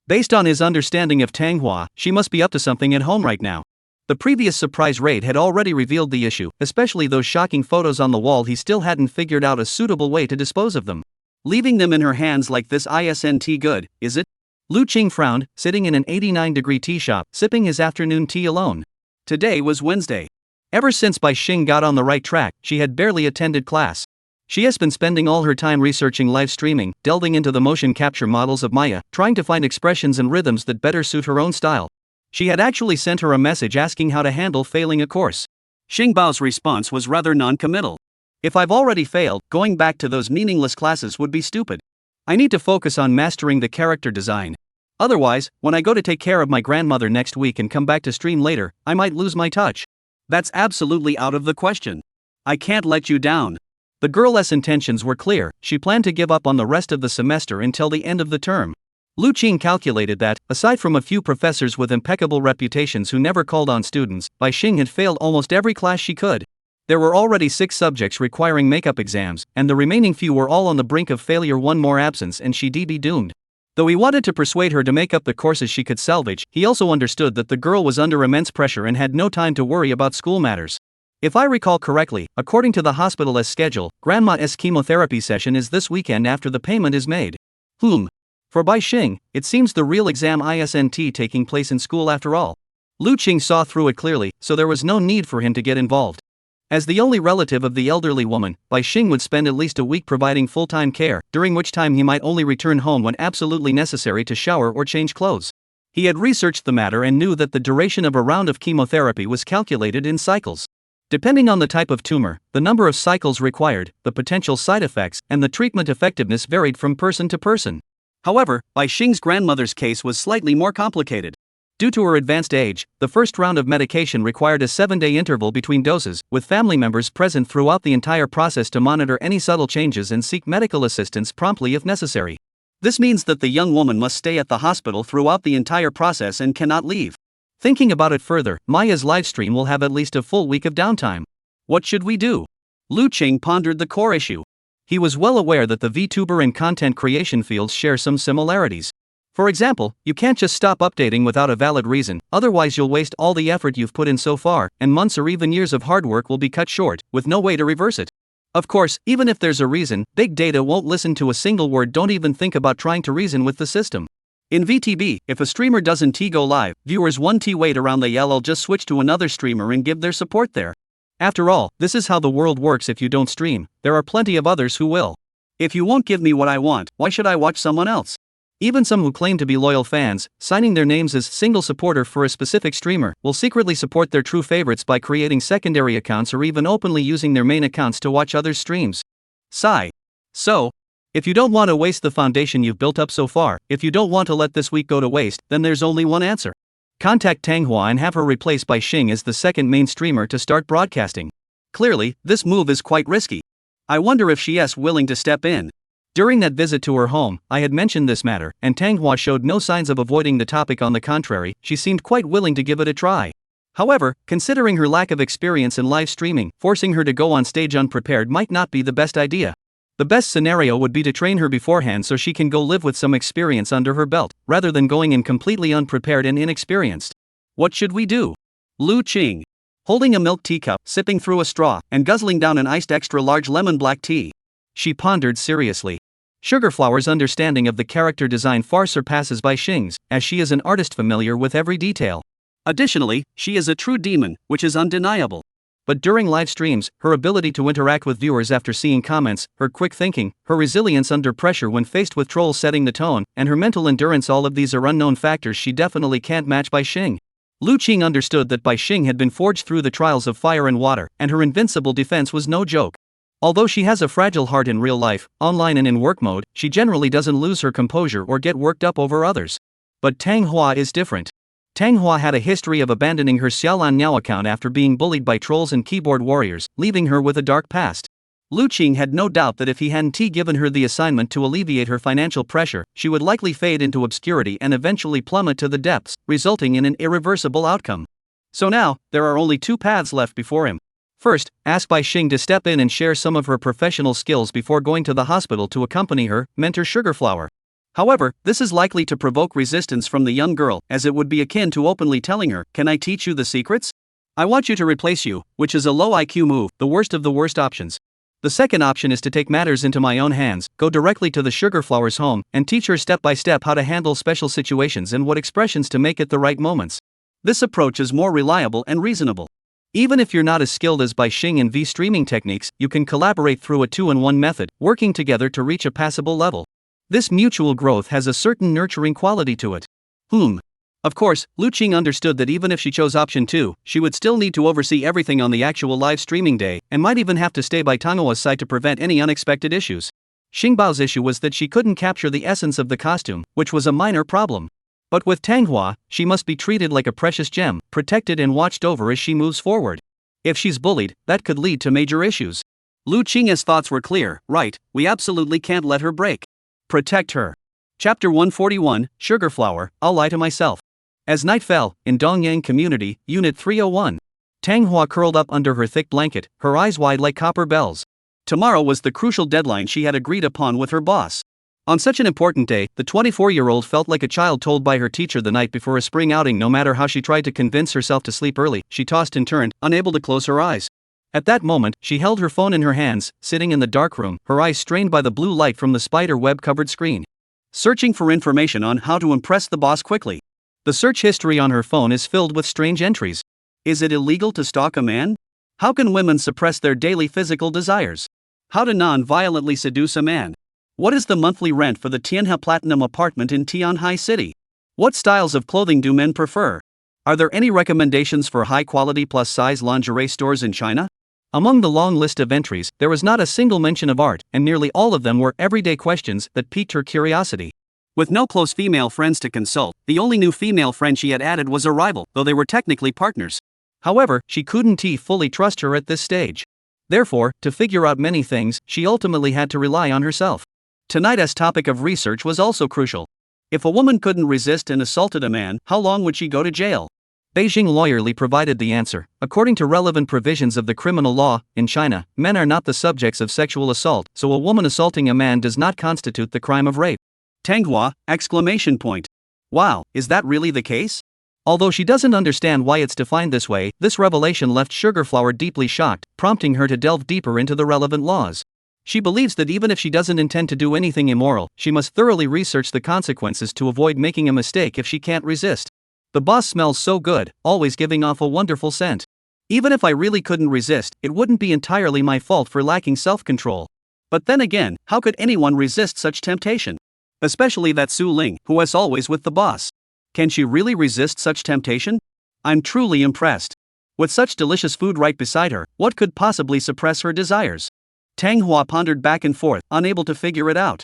Based on his understanding of Tang Hua, she must be up to something at home right now. The previous surprise raid had already revealed the issue, especially those shocking photos on the wall. He still hadn't figured out a suitable way to dispose of them. Leaving them in her hands like this isn't good, is it? Lu Qing frowned, sitting in an 89-degree tea shop, sipping his afternoon tea alone. Today was Wednesday. Ever since Bai Xing got on the right track, she had barely attended class. She has been spending all her time researching live streaming, delving into the motion capture models of Maya, trying to find expressions and rhythms that better suit her own style. She had actually sent her a message asking how to handle failing a course. Xing Bao's response was rather non-committal. If I've already failed, going back to those meaningless classes would be stupid. I need to focus on mastering the character design. Otherwise, when I go to take care of my grandmother next week and come back to stream later, I might lose my touch. That's absolutely out of the question. I can't let you down. The girl's intentions were clear. She planned to give up on the rest of the semester until the end of the term. Lu Qing calculated that, aside from a few professors with impeccable reputations who never called on students, Bai Xing had failed almost every class she could. There were already 6 subjects requiring makeup exams, and the remaining few were all on the brink of failure. One more absence and she'd be doomed. Though he wanted to persuade her to make up the courses she could salvage, he also understood that the girl was under immense pressure and had no time to worry about school matters. If I recall correctly, according to the hospital's schedule, Grandma's chemotherapy session is this weekend after the payment is made. For Bai Xing, it seems the real exam isn't taking place in school after all. Lu Qing saw through it clearly, so there was no need for him to get involved. As the only relative of the elderly woman, Bai Xing would spend at least a week providing full-time care, during which time he might only return home when absolutely necessary to shower or change clothes. He had researched the matter and knew that the duration of a round of chemotherapy was calculated in cycles. Depending on the type of tumor, the number of cycles required, the potential side effects, and the treatment effectiveness varied from person to person. However, Bai Xing's grandmother's case was slightly more complicated. Due to her advanced age, the first round of medication required a 7-day interval between doses, with family members present throughout the entire process to monitor any subtle changes and seek medical assistance promptly if necessary. This means that the young woman must stay at the hospital throughout the entire process and cannot leave. Thinking about it further, Maya's livestream will have at least a full week of downtime. What should we do? Lu Qing pondered the core issue. He was well aware that the VTuber and content creation fields share some similarities. For example, you can't just stop updating without a valid reason, otherwise you'll waste all the effort you've put in so far, and months or even years of hard work will be cut short, with no way to reverse it. Of course, even if there's a reason, big data won't listen to a single word. Don't even think about trying to reason with the system. In VTB, if a streamer doesn't go live, viewers won't wait around the LL, just switch to another streamer and give their support there. After all, this is how the world works. If you don't stream, there are plenty of others who will. If you won't give me what I want, why should I watch someone else? Even some who claim to be loyal fans, signing their names as single supporter for a specific streamer, will secretly support their true favorites by creating secondary accounts or even openly using their main accounts to watch others' streams. Sigh. So, if you don't want to waste the foundation you've built up so far, if you don't want to let this week go to waste, then there's only one answer. Contact Manhwa and have her replaced by Xing as the second main streamer to start broadcasting. Clearly, this move is quite risky. I wonder if she is willing to step in. During that visit to her home, I had mentioned this matter, and Manhwa showed no signs of avoiding the topic. On the contrary, she seemed quite willing to give it a try. However, considering her lack of experience in live streaming, forcing her to go on stage unprepared might not be the best idea. The best scenario would be to train her beforehand so she can go live with some experience under her belt, rather than going in completely unprepared and inexperienced. What should we do? Lu Qing. Holding a milk teacup, sipping through a straw, and guzzling down an iced extra-large lemon black tea. She pondered seriously. Sugarflower's understanding of the character design far surpasses Bai Xing's, as she is an artist familiar with every detail. Additionally, she is a true demon, which is undeniable. But during live streams, her ability to interact with viewers after seeing comments, her quick thinking, her resilience under pressure when faced with trolls setting the tone, and her mental endurance, all of these are unknown factors she definitely can't match Bai Xing. Lu Qing understood that Bai Xing had been forged through the trials of fire and water, and her invincible defense was no joke. Although she has a fragile heart in real life, online and in work mode, she generally doesn't lose her composure or get worked up over others. But Manhwa is different. Manhwa had a history of abandoning her Xiaolan Niao account after being bullied by trolls and keyboard warriors, leaving her with a dark past. Lu Qing had no doubt that if he hadn't given her the assignment to alleviate her financial pressure, she would likely fade into obscurity and eventually plummet to the depths, resulting in an irreversible outcome. So now, there are only two paths left before him. First, ask Bai Xing to step in and share some of her professional skills before going to the hospital to accompany her, mentor Sugarflower. However, this is likely to provoke resistance from the young girl, as it would be akin to openly telling her, "Can I teach you the secrets? I want you to replace you," which is a low IQ move, the worst of the worst options. The second option is to take matters into my own hands, go directly to the Sugarflower's home, and teach her step by step how to handle special situations and what expressions to make at the right moments. This approach is more reliable and reasonable. Even if you're not as skilled as Bai Xing in V-streaming techniques, you can collaborate through a 2-in-1 method, working together to reach a passable level. This mutual growth has a certain nurturing quality to it. Of course, Lu Qing understood that even if she chose option 2, she would still need to oversee everything on the actual live streaming day, and might even have to stay by Manhwa's side to prevent any unexpected issues. Xingbao's issue was that she couldn't capture the essence of the costume, which was a minor problem. But with Manhwa, she must be treated like a precious gem, protected and watched over as she moves forward. If she's bullied, that could lead to major issues. Lu Qing's thoughts were clear. Right, we absolutely can't let her break. Protect her. Chapter 141, Sugarflower, I'll lie to myself. As night fell, in Dongyang Community, Unit 301. Manhwa curled up under her thick blanket, her eyes wide like copper bells. Tomorrow was the crucial deadline she had agreed upon with her boss. On such an important day, the 24-year-old felt like a child told by her teacher the night before a spring outing. No matter how she tried to convince herself to sleep early, she tossed and turned, unable to close her eyes. At that moment, she held her phone in her hands, sitting in the dark room, her eyes strained by the blue light from the spider web-covered screen. Searching for information on how to impress the boss quickly. The search history on her phone is filled with strange entries. Is it illegal to stalk a man? How can women suppress their daily physical desires? How to non-violently seduce a man? What is the monthly rent for the Tianhe Platinum apartment in Tianhai City? What styles of clothing do men prefer? Are there any recommendations for high-quality plus-size lingerie stores in China? Among the long list of entries, there was not a single mention of art, and nearly all of them were everyday questions that piqued her curiosity. With no close female friends to consult, the only new female friend she had added was a rival, though they were technically partners. However, she couldn't fully trust her at this stage. Therefore, to figure out many things, she ultimately had to rely on herself. Tonight's topic of research was also crucial. If a woman couldn't resist and assaulted a man, how long would she go to jail? Beijing lawyerly provided the answer. According to relevant provisions of the criminal law, in China, men are not the subjects of sexual assault, so a woman assaulting a man does not constitute the crime of rape. Manhwa! Wow, is that really the case? Although she doesn't understand why it's defined this way, this revelation left Sugarflower deeply shocked, prompting her to delve deeper into the relevant laws. She believes that even if she doesn't intend to do anything immoral, she must thoroughly research the consequences to avoid making a mistake if she can't resist. The boss smells so good, always giving off a wonderful scent. Even if I really couldn't resist, it wouldn't be entirely my fault for lacking self-control. But then again, how could anyone resist such temptation? Especially that Su Ling, who was always with the boss. Can she really resist such temptation? I'm truly impressed. With such delicious food right beside her, what could possibly suppress her desires? Manhwa pondered back and forth, unable to figure it out.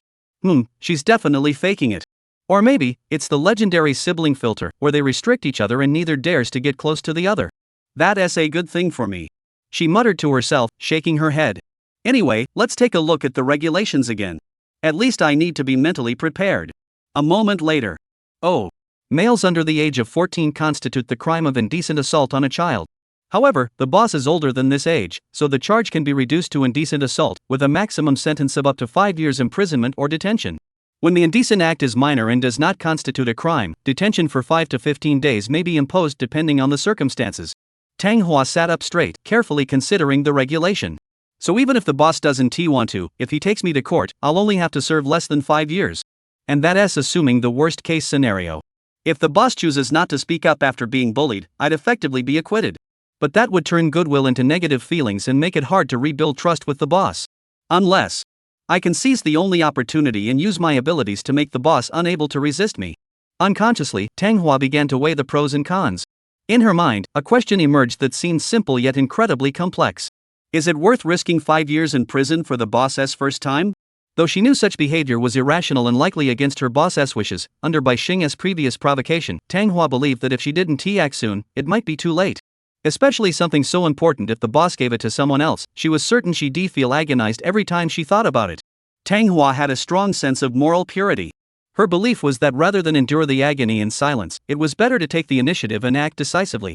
She's definitely faking it. Or maybe, it's the legendary sibling filter, where they restrict each other and neither dares to get close to the other. That's a good thing for me. She muttered to herself, shaking her head. Anyway, let's take a look at the regulations again. At least I need to be mentally prepared. A moment later. Oh. Males under the age of 14 constitute the crime of indecent assault on a child. However, the boss is older than this age, so the charge can be reduced to indecent assault, with a maximum sentence of up to 5 years imprisonment or detention. When the indecent act is minor and does not constitute a crime, detention for 5 to 15 days may be imposed depending on the circumstances. Manhwa sat up straight, carefully considering the regulation. So even if the boss doesn't want to, if he takes me to court, I'll only have to serve less than 5 years. And that's assuming the worst case scenario. If the boss chooses not to speak up after being bullied, I'd effectively be acquitted. But that would turn goodwill into negative feelings and make it hard to rebuild trust with the boss. Unless I can seize the only opportunity and use my abilities to make the boss unable to resist me. Unconsciously, Manhwa began to weigh the pros and cons. In her mind, a question emerged that seemed simple yet incredibly complex. Is it worth risking 5 years in prison for the boss's first time? Though she knew such behavior was irrational and likely against her boss's wishes, under Bai Xing's previous provocation, Manhwa believed that if she didn't act soon, it might be too late. Especially something so important if the boss gave it to someone else, she was certain she'd feel agonized every time she thought about it. Manhwa had a strong sense of moral purity. Her belief was that rather than endure the agony in silence, it was better to take the initiative and act decisively.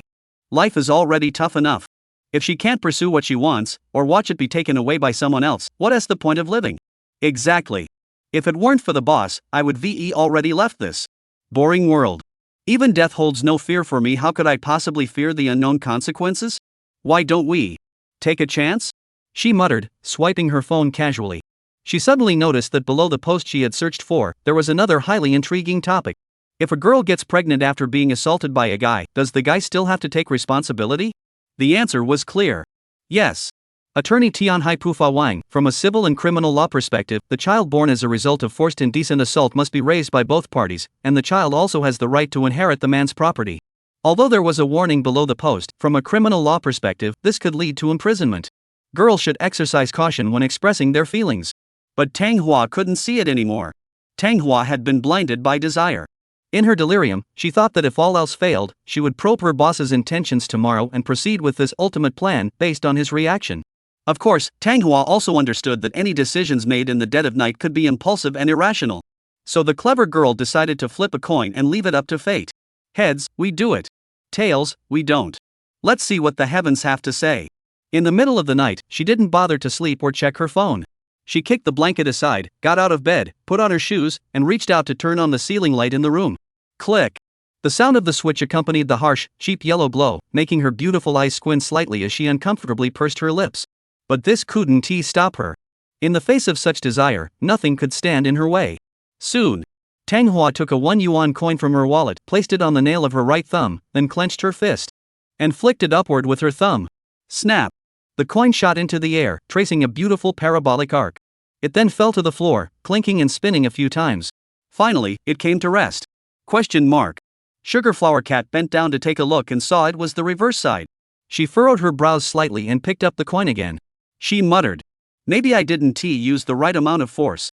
Life is already tough enough. If she can't pursue what she wants, or watch it be taken away by someone else, what is the point of living? Exactly. If it weren't for the boss, I would already left this boring world. Even death holds no fear for me. How could I possibly fear the unknown consequences? Why don't we take a chance? She muttered, swiping her phone casually. She suddenly noticed that below the post she had searched for, there was another highly intriguing topic. If a girl gets pregnant after being assaulted by a guy, does the guy still have to take responsibility? The answer was clear. Yes. Attorney Tianhai Pufa Wang, from a civil and criminal law perspective, the child born as a result of forced indecent assault must be raised by both parties, and the child also has the right to inherit the man's property. Although there was a warning below the post, from a criminal law perspective, this could lead to imprisonment. Girls should exercise caution when expressing their feelings. But Manhwa couldn't see it anymore. Manhwa had been blinded by desire. In her delirium, she thought that if all else failed, she would probe her boss's intentions tomorrow and proceed with this ultimate plan based on his reaction. Of course, Manhwa also understood that any decisions made in the dead of night could be impulsive and irrational. So the clever girl decided to flip a coin and leave it up to fate. Heads, we do it. Tails, we don't. Let's see what the heavens have to say. In the middle of the night, she didn't bother to sleep or check her phone. She kicked the blanket aside, got out of bed, put on her shoes, and reached out to turn on the ceiling light in the room. Click. The sound of the switch accompanied the harsh, cheap yellow glow, making her beautiful eyes squint slightly as she uncomfortably pursed her lips. But this couldn't stop her. In the face of such desire, nothing could stand in her way. Soon, Manhwa took a 1 yuan coin from her wallet, placed it on the nail of her right thumb, then clenched her fist. And flicked it upward with her thumb. Snap! The coin shot into the air, tracing a beautiful parabolic arc. It then fell to the floor, clinking and spinning a few times. Finally, it came to rest. Question mark. Sugarflower Cat bent down to take a look and saw it was the reverse side. She furrowed her brows slightly and picked up the coin again. She muttered. Maybe I didn't use the right amount of force.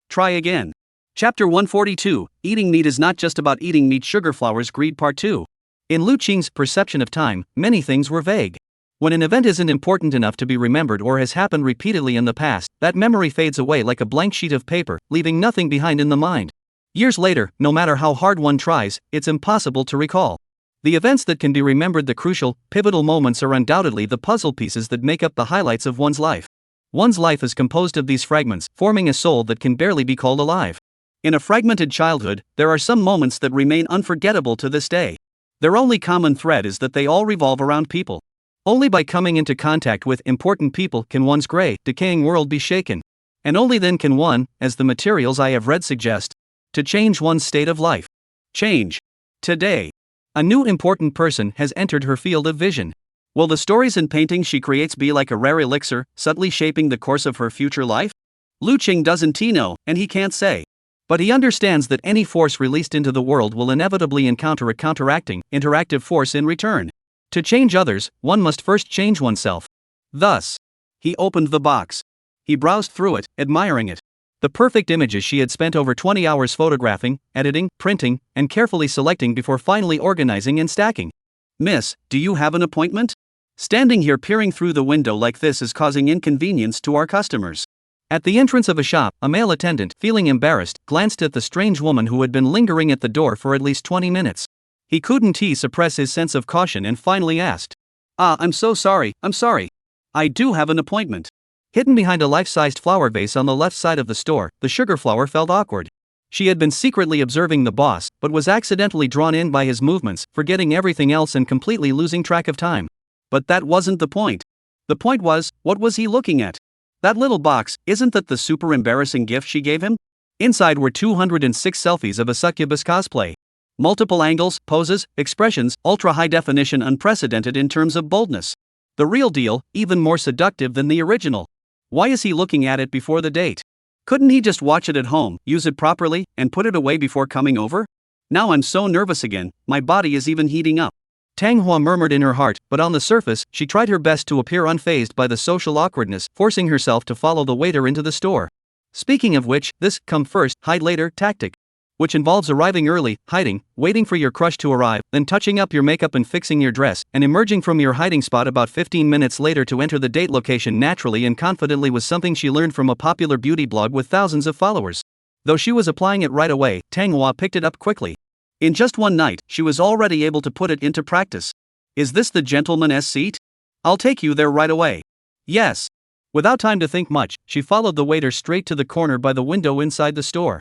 Try again. Chapter 142, Eating Meat is not just about eating meat. Sugarflower's Greed Part 2. In Lu Qing's perception of time, many things were vague. When an event isn't important enough to be remembered or has happened repeatedly in the past, that memory fades away like a blank sheet of paper, leaving nothing behind in the mind. Years later, no matter how hard one tries, it's impossible to recall. The events that can be remembered, the crucial, pivotal moments, are undoubtedly the puzzle pieces that make up the highlights of one's life. One's life is composed of these fragments, forming a soul that can barely be called alive. In a fragmented childhood, there are some moments that remain unforgettable to this day. Their only common thread is that they all revolve around people. Only by coming into contact with important people can one's gray, decaying world be shaken. And only then can one, as the materials I have read suggest, to change one's state of life. Change. Today. A new important person has entered her field of vision. Will the stories and paintings she creates be like a rare elixir, subtly shaping the course of her future life? Lu Qing doesn't know, and he can't say. But he understands that any force released into the world will inevitably encounter a counteracting, interactive force in return. To change others, one must first change oneself. Thus, he opened the box. He browsed through it, admiring it. The perfect images she had spent over 20 hours photographing, editing, printing, and carefully selecting before finally organizing and stacking. Miss, do you have an appointment? Standing here peering through the window like this is causing inconvenience to our customers. At the entrance of a shop, a male attendant, feeling embarrassed, glanced at the strange woman who had been lingering at the door for at least 20 minutes. He couldn't suppress his sense of caution and finally asked, I'm so sorry, I'm sorry. I do have an appointment. Hidden behind a life-sized flower vase on the left side of the store, the sugarflower felt awkward. She had been secretly observing the boss, but was accidentally drawn in by his movements, forgetting everything else and completely losing track of time. But that wasn't the point. The point was, what was he looking at? That little box, isn't that the super embarrassing gift she gave him? Inside were 206 selfies of a succubus cosplay. Multiple angles, poses, expressions, ultra-high definition, unprecedented in terms of boldness. The real deal, even more seductive than the original. Why is he looking at it before the date? Couldn't he just watch it at home, use it properly, and put it away before coming over? Now I'm so nervous again, my body is even heating up. Tang Hua murmured in her heart, but on the surface, she tried her best to appear unfazed by the social awkwardness, forcing herself to follow the waiter into the store. Speaking of which, this come first, hide later tactic, which involves arriving early, hiding, waiting for your crush to arrive, then touching up your makeup and fixing your dress, and emerging from your hiding spot about 15 minutes later to enter the date location naturally and confidently, was something she learned from a popular beauty blog with thousands of followers. Though she was applying it right away, Tang Hua picked it up quickly. In just one night, she was already able to put it into practice. Is this the gentleman's seat? I'll take you there right away. Yes. Without time to think much, she followed the waiter straight to the corner by the window inside the store.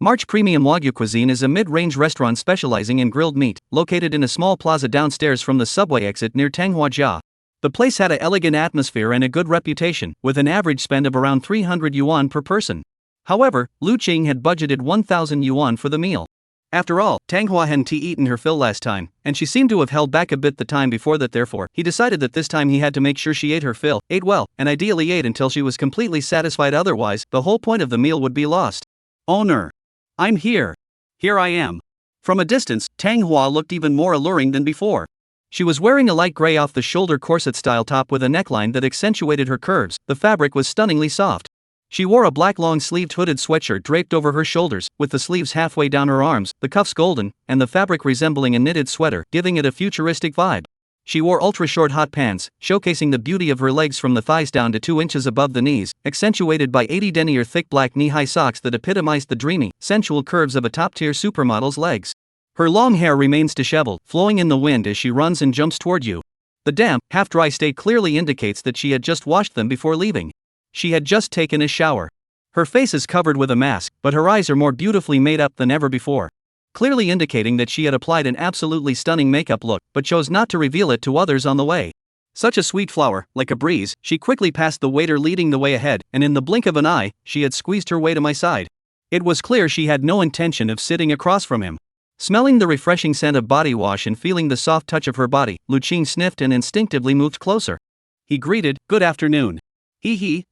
March Premium Wagyu Cuisine is a mid-range restaurant specializing in grilled meat, located in a small plaza downstairs from the subway exit near Tanghua. The place had an elegant atmosphere and a good reputation, with an average spend of around 300 yuan per person. However, Lu Qing had budgeted 1,000 yuan for the meal. After all, Tang Hua hadn't eaten her fill last time, and she seemed to have held back a bit the time before that. Therefore, he decided that this time he had to make sure she ate her fill, ate well, and ideally ate until she was completely satisfied, otherwise, the whole point of the meal would be lost. Owner. I'm here. Here I am. From a distance, Tang Hua looked even more alluring than before. She was wearing a light gray off-the-shoulder corset-style top with a neckline that accentuated her curves. The fabric was stunningly soft. She wore a black long-sleeved hooded sweatshirt draped over her shoulders, with the sleeves halfway down her arms, the cuffs golden, and the fabric resembling a knitted sweater, giving it a futuristic vibe. She wore ultra-short hot pants, showcasing the beauty of her legs from the thighs down to 2 inches above the knees, accentuated by 80 denier thick black knee-high socks that epitomized the dreamy, sensual curves of a top-tier supermodel's legs. Her long hair remains disheveled, flowing in the wind as she runs and jumps toward you. The damp, half-dry state clearly indicates that she had just washed them before leaving. She had just taken a shower. Her face is covered with a mask, but her eyes are more beautifully made up than ever before, clearly indicating that she had applied an absolutely stunning makeup look, but chose not to reveal it to others on the way. Such a sweet flower, like a breeze, she quickly passed the waiter leading the way ahead, and in the blink of an eye, she had squeezed her way to my side. It was clear she had no intention of sitting across from him. Smelling the refreshing scent of body wash and feeling the soft touch of her body, Lu Qing sniffed and instinctively moved closer. He greeted, "Good afternoon."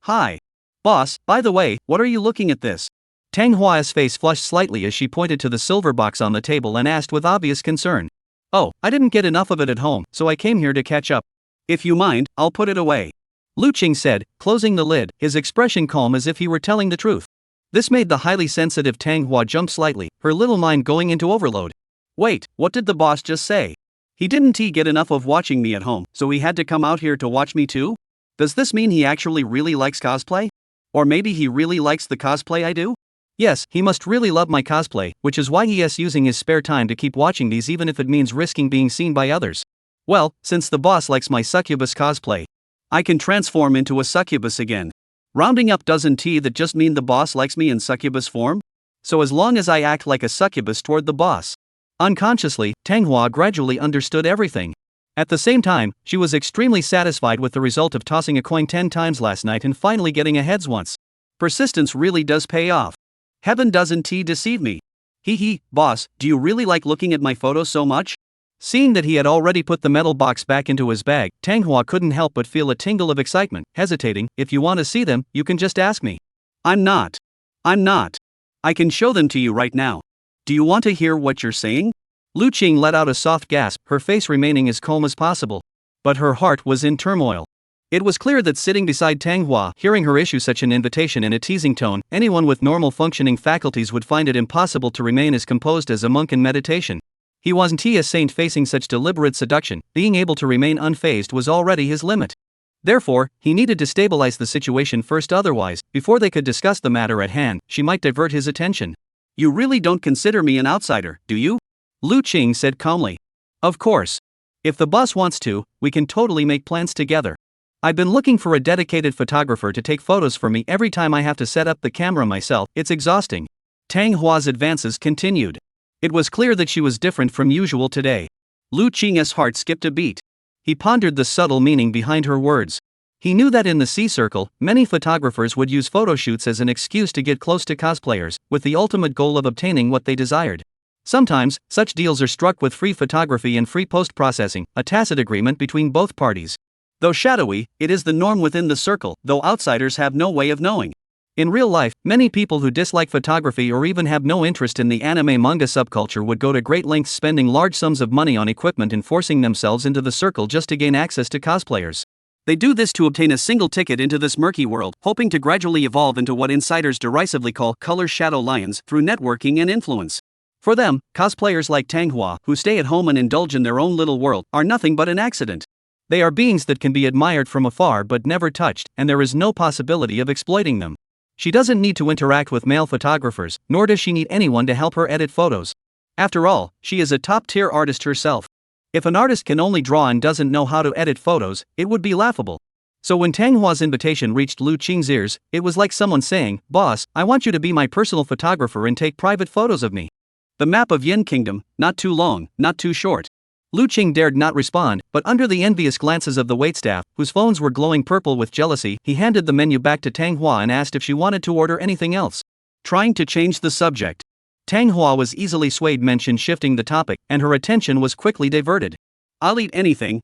Hi. Boss, by the way, what are you looking at this? Tang Hua's face flushed slightly as she pointed to the silver box on the table and asked with obvious concern. "Oh, I didn't get enough of it at home, so I came here to catch up. If you mind, I'll put it away," Lu Qing said, closing the lid, his expression calm as if he were telling the truth. This made the highly sensitive Tang Hua jump slightly, her little mind going into overload. Wait, what did the boss just say? He didn't get enough of watching me at home, so he had to come out here to watch me too? Does this mean he actually really likes cosplay? Or maybe he really likes the cosplay I do? Yes, he must really love my cosplay, which is why he is using his spare time to keep watching these even if it means risking being seen by others. Well, since the boss likes my succubus cosplay, I can transform into a succubus again. Rounding up, doesn't that just mean the boss likes me in succubus form? So as long as I act like a succubus toward the boss. Unconsciously, Tang Hua gradually understood everything. At the same time, she was extremely satisfied with the result of tossing a coin 10 times last night and finally getting a heads once. Persistence really does pay off. Heaven doesn't deceive me. Boss, do you really like looking at my photos so much? Seeing that he had already put the metal box back into his bag, Tang Hua couldn't help but feel a tingle of excitement, hesitating. If you want to see them, you can just ask me. I'm not. I can show them to you right now. Do you want to hear what you're saying? Lu Qing let out a soft gasp, her face remaining as calm as possible. But her heart was in turmoil. It was clear that sitting beside Tang Hua, hearing her issue such an invitation in a teasing tone, anyone with normal functioning faculties would find it impossible to remain as composed as a monk in meditation. He wasn't a saint facing such deliberate seduction, being able to remain unfazed was already his limit. Therefore, he needed to stabilize the situation first, otherwise, before they could discuss the matter at hand, she might divert his attention. You really don't consider me an outsider, do you? Lu Qing said calmly. Of course. If the boss wants to, we can totally make plans together. I've been looking for a dedicated photographer to take photos for me every time I have to set up the camera myself, it's exhausting. Tang Hua's advances continued. It was clear that she was different from usual today. Lu Qing's heart skipped a beat. He pondered the subtle meaning behind her words. He knew that in the C circle, many photographers would use photo shoots as an excuse to get close to cosplayers, with the ultimate goal of obtaining what they desired. Sometimes, such deals are struck with free photography and free post-processing, a tacit agreement between both parties. Though shadowy, it is the norm within the circle, though outsiders have no way of knowing. In real life, many people who dislike photography or even have no interest in the anime manga subculture would go to great lengths spending large sums of money on equipment and forcing themselves into the circle just to gain access to cosplayers. They do this to obtain a single ticket into this murky world, hoping to gradually evolve into what insiders derisively call color shadow lions through networking and influence. For them, cosplayers like Tang Hua, who stay at home and indulge in their own little world, are nothing but an accident. They are beings that can be admired from afar but never touched, and there is no possibility of exploiting them. She doesn't need to interact with male photographers, nor does she need anyone to help her edit photos. After all, she is a top-tier artist herself. If an artist can only draw and doesn't know how to edit photos, it would be laughable. So when Tang Hua's invitation reached Lu Qing's ears, it was like someone saying, "Boss, I want you to be my personal photographer and take private photos of me." The map of Yin Kingdom, not too long, not too short. Lu Qing dared not respond, but under the envious glances of the waitstaff, whose phones were glowing purple with jealousy, he handed the menu back to Tang Hua and asked if she wanted to order anything else. Trying to change the subject. Tang Hua was easily swayed, mention shifting the topic, and her attention was quickly diverted. I'll eat anything,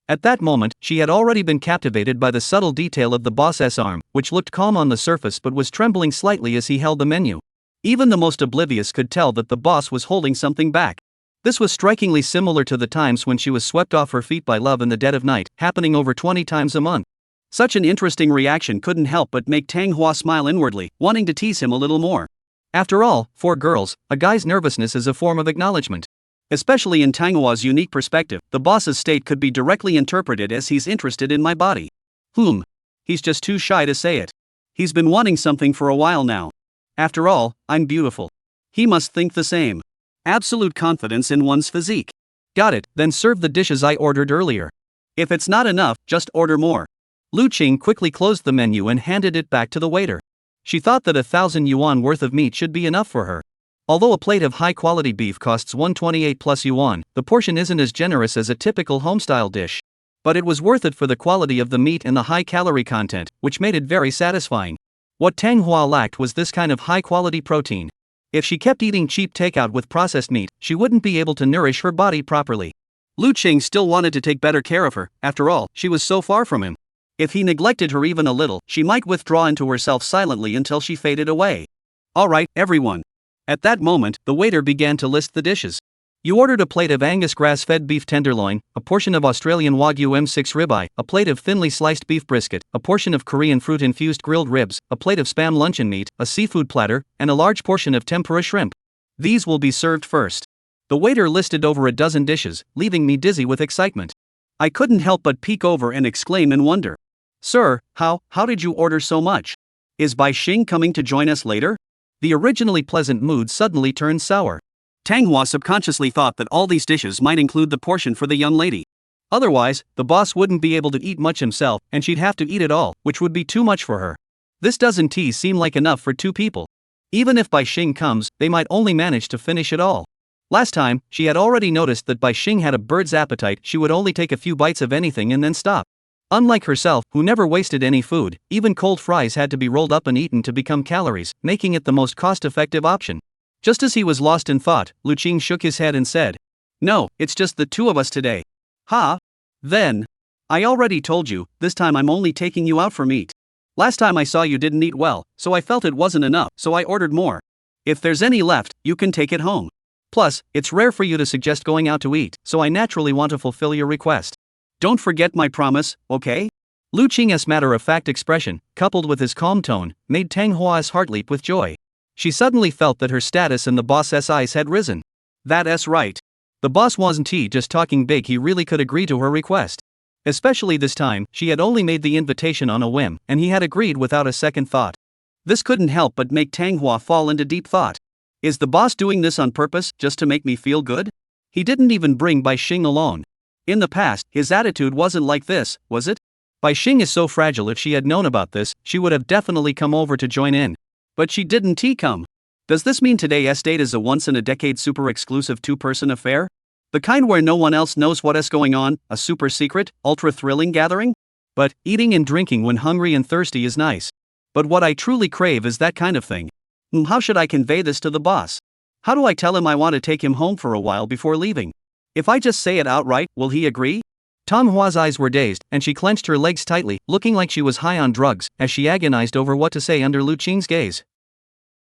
At that moment, she had already been captivated by the subtle detail of the boss's arm, which looked calm on the surface but was trembling slightly as he held the menu. Even the most oblivious could tell that the boss was holding something back. This was strikingly similar to the times when she was swept off her feet by love in the dead of night, happening over 20 times a month. Such an interesting reaction couldn't help but make Tang Hua smile inwardly, wanting to tease him a little more. After all, for girls, a guy's nervousness is a form of acknowledgement. Especially in Tang Hua's unique perspective, the boss's state could be directly interpreted as he's interested in my body. He's just too shy to say it. He's been wanting something for a while now. After all, I'm beautiful. He must think the same. Absolute confidence in one's physique. Got it, then serve the dishes I ordered earlier. If it's not enough, just order more. Lu Qing quickly closed the menu and handed it back to the waiter. She thought that 1,000 yuan worth of meat should be enough for her. Although a plate of high-quality beef costs 128 plus yuan, the portion isn't as generous as a typical home-style dish. But it was worth it for the quality of the meat and the high-calorie content, which made it very satisfying. What Tang Hua lacked was this kind of high-quality protein. If she kept eating cheap takeout with processed meat, she wouldn't be able to nourish her body properly. Lu Qing still wanted to take better care of her, after all, she was so far from him. If he neglected her even a little, she might withdraw into herself silently until she faded away. Alright, everyone. At that moment, the waiter began to list the dishes. You ordered a plate of Angus grass-fed beef tenderloin, a portion of Australian Wagyu M6 ribeye, a plate of thinly sliced beef brisket, a portion of Korean fruit-infused grilled ribs, a plate of spam luncheon meat, a seafood platter, and a large portion of tempura shrimp. These will be served first. The waiter listed over a dozen dishes, leaving me dizzy with excitement. I couldn't help but peek over and exclaim in wonder. Sir, how did you order so much? Is Bai Xing coming to join us later? The originally pleasant mood suddenly turned sour. Tang Hua subconsciously thought that all these dishes might include the portion for the young lady. Otherwise, the boss wouldn't be able to eat much himself, and she'd have to eat it all, which would be too much for her. This doesn't seem like enough for 2 people. Even if Bai Xing comes, they might only manage to finish it all. Last time, she had already noticed that Bai Xing had a bird's appetite. She would only take a few bites of anything and then stop. Unlike herself, who never wasted any food, even cold fries had to be rolled up and eaten to become calories, making it the most cost-effective option. Just as he was lost in thought, Lu Qing shook his head and said, "No, it's just the 2 of us today." "Ha? Then. I already told you, this time I'm only taking you out for meat. Last time I saw you didn't eat well, so I felt it wasn't enough, so I ordered more. If there's any left, you can take it home. Plus, it's rare for you to suggest going out to eat, so I naturally want to fulfill your request. Don't forget my promise, okay?" Lu Qing's matter-of-fact expression, coupled with his calm tone, made Tang Hua's heart leap with joy. She suddenly felt that her status in the boss's eyes had risen. That's right. The boss wasn't just talking big, he really could agree to her request. Especially this time, she had only made the invitation on a whim, and he had agreed without a second thought. This couldn't help but make Tang Hua fall into deep thought. Is the boss doing this on purpose, just to make me feel good? He didn't even bring Bai Xing alone. In the past, his attitude wasn't like this, was it? Bai Xing is so fragile. If she had known about this, she would have definitely come over to join in. But she didn't come. Does this mean today's date is a once-in-a-decade super-exclusive 2-person affair? The kind where no one else knows what's going on, a super-secret, ultra-thrilling gathering? But, eating and drinking when hungry and thirsty is nice. But what I truly crave is that kind of thing. How should I convey this to the boss? How do I tell him I want to take him home for a while before leaving? If I just say it outright, will he agree? Tang Hua's eyes were dazed, and she clenched her legs tightly, looking like she was high on drugs, as she agonized over what to say under Lu Qing's gaze.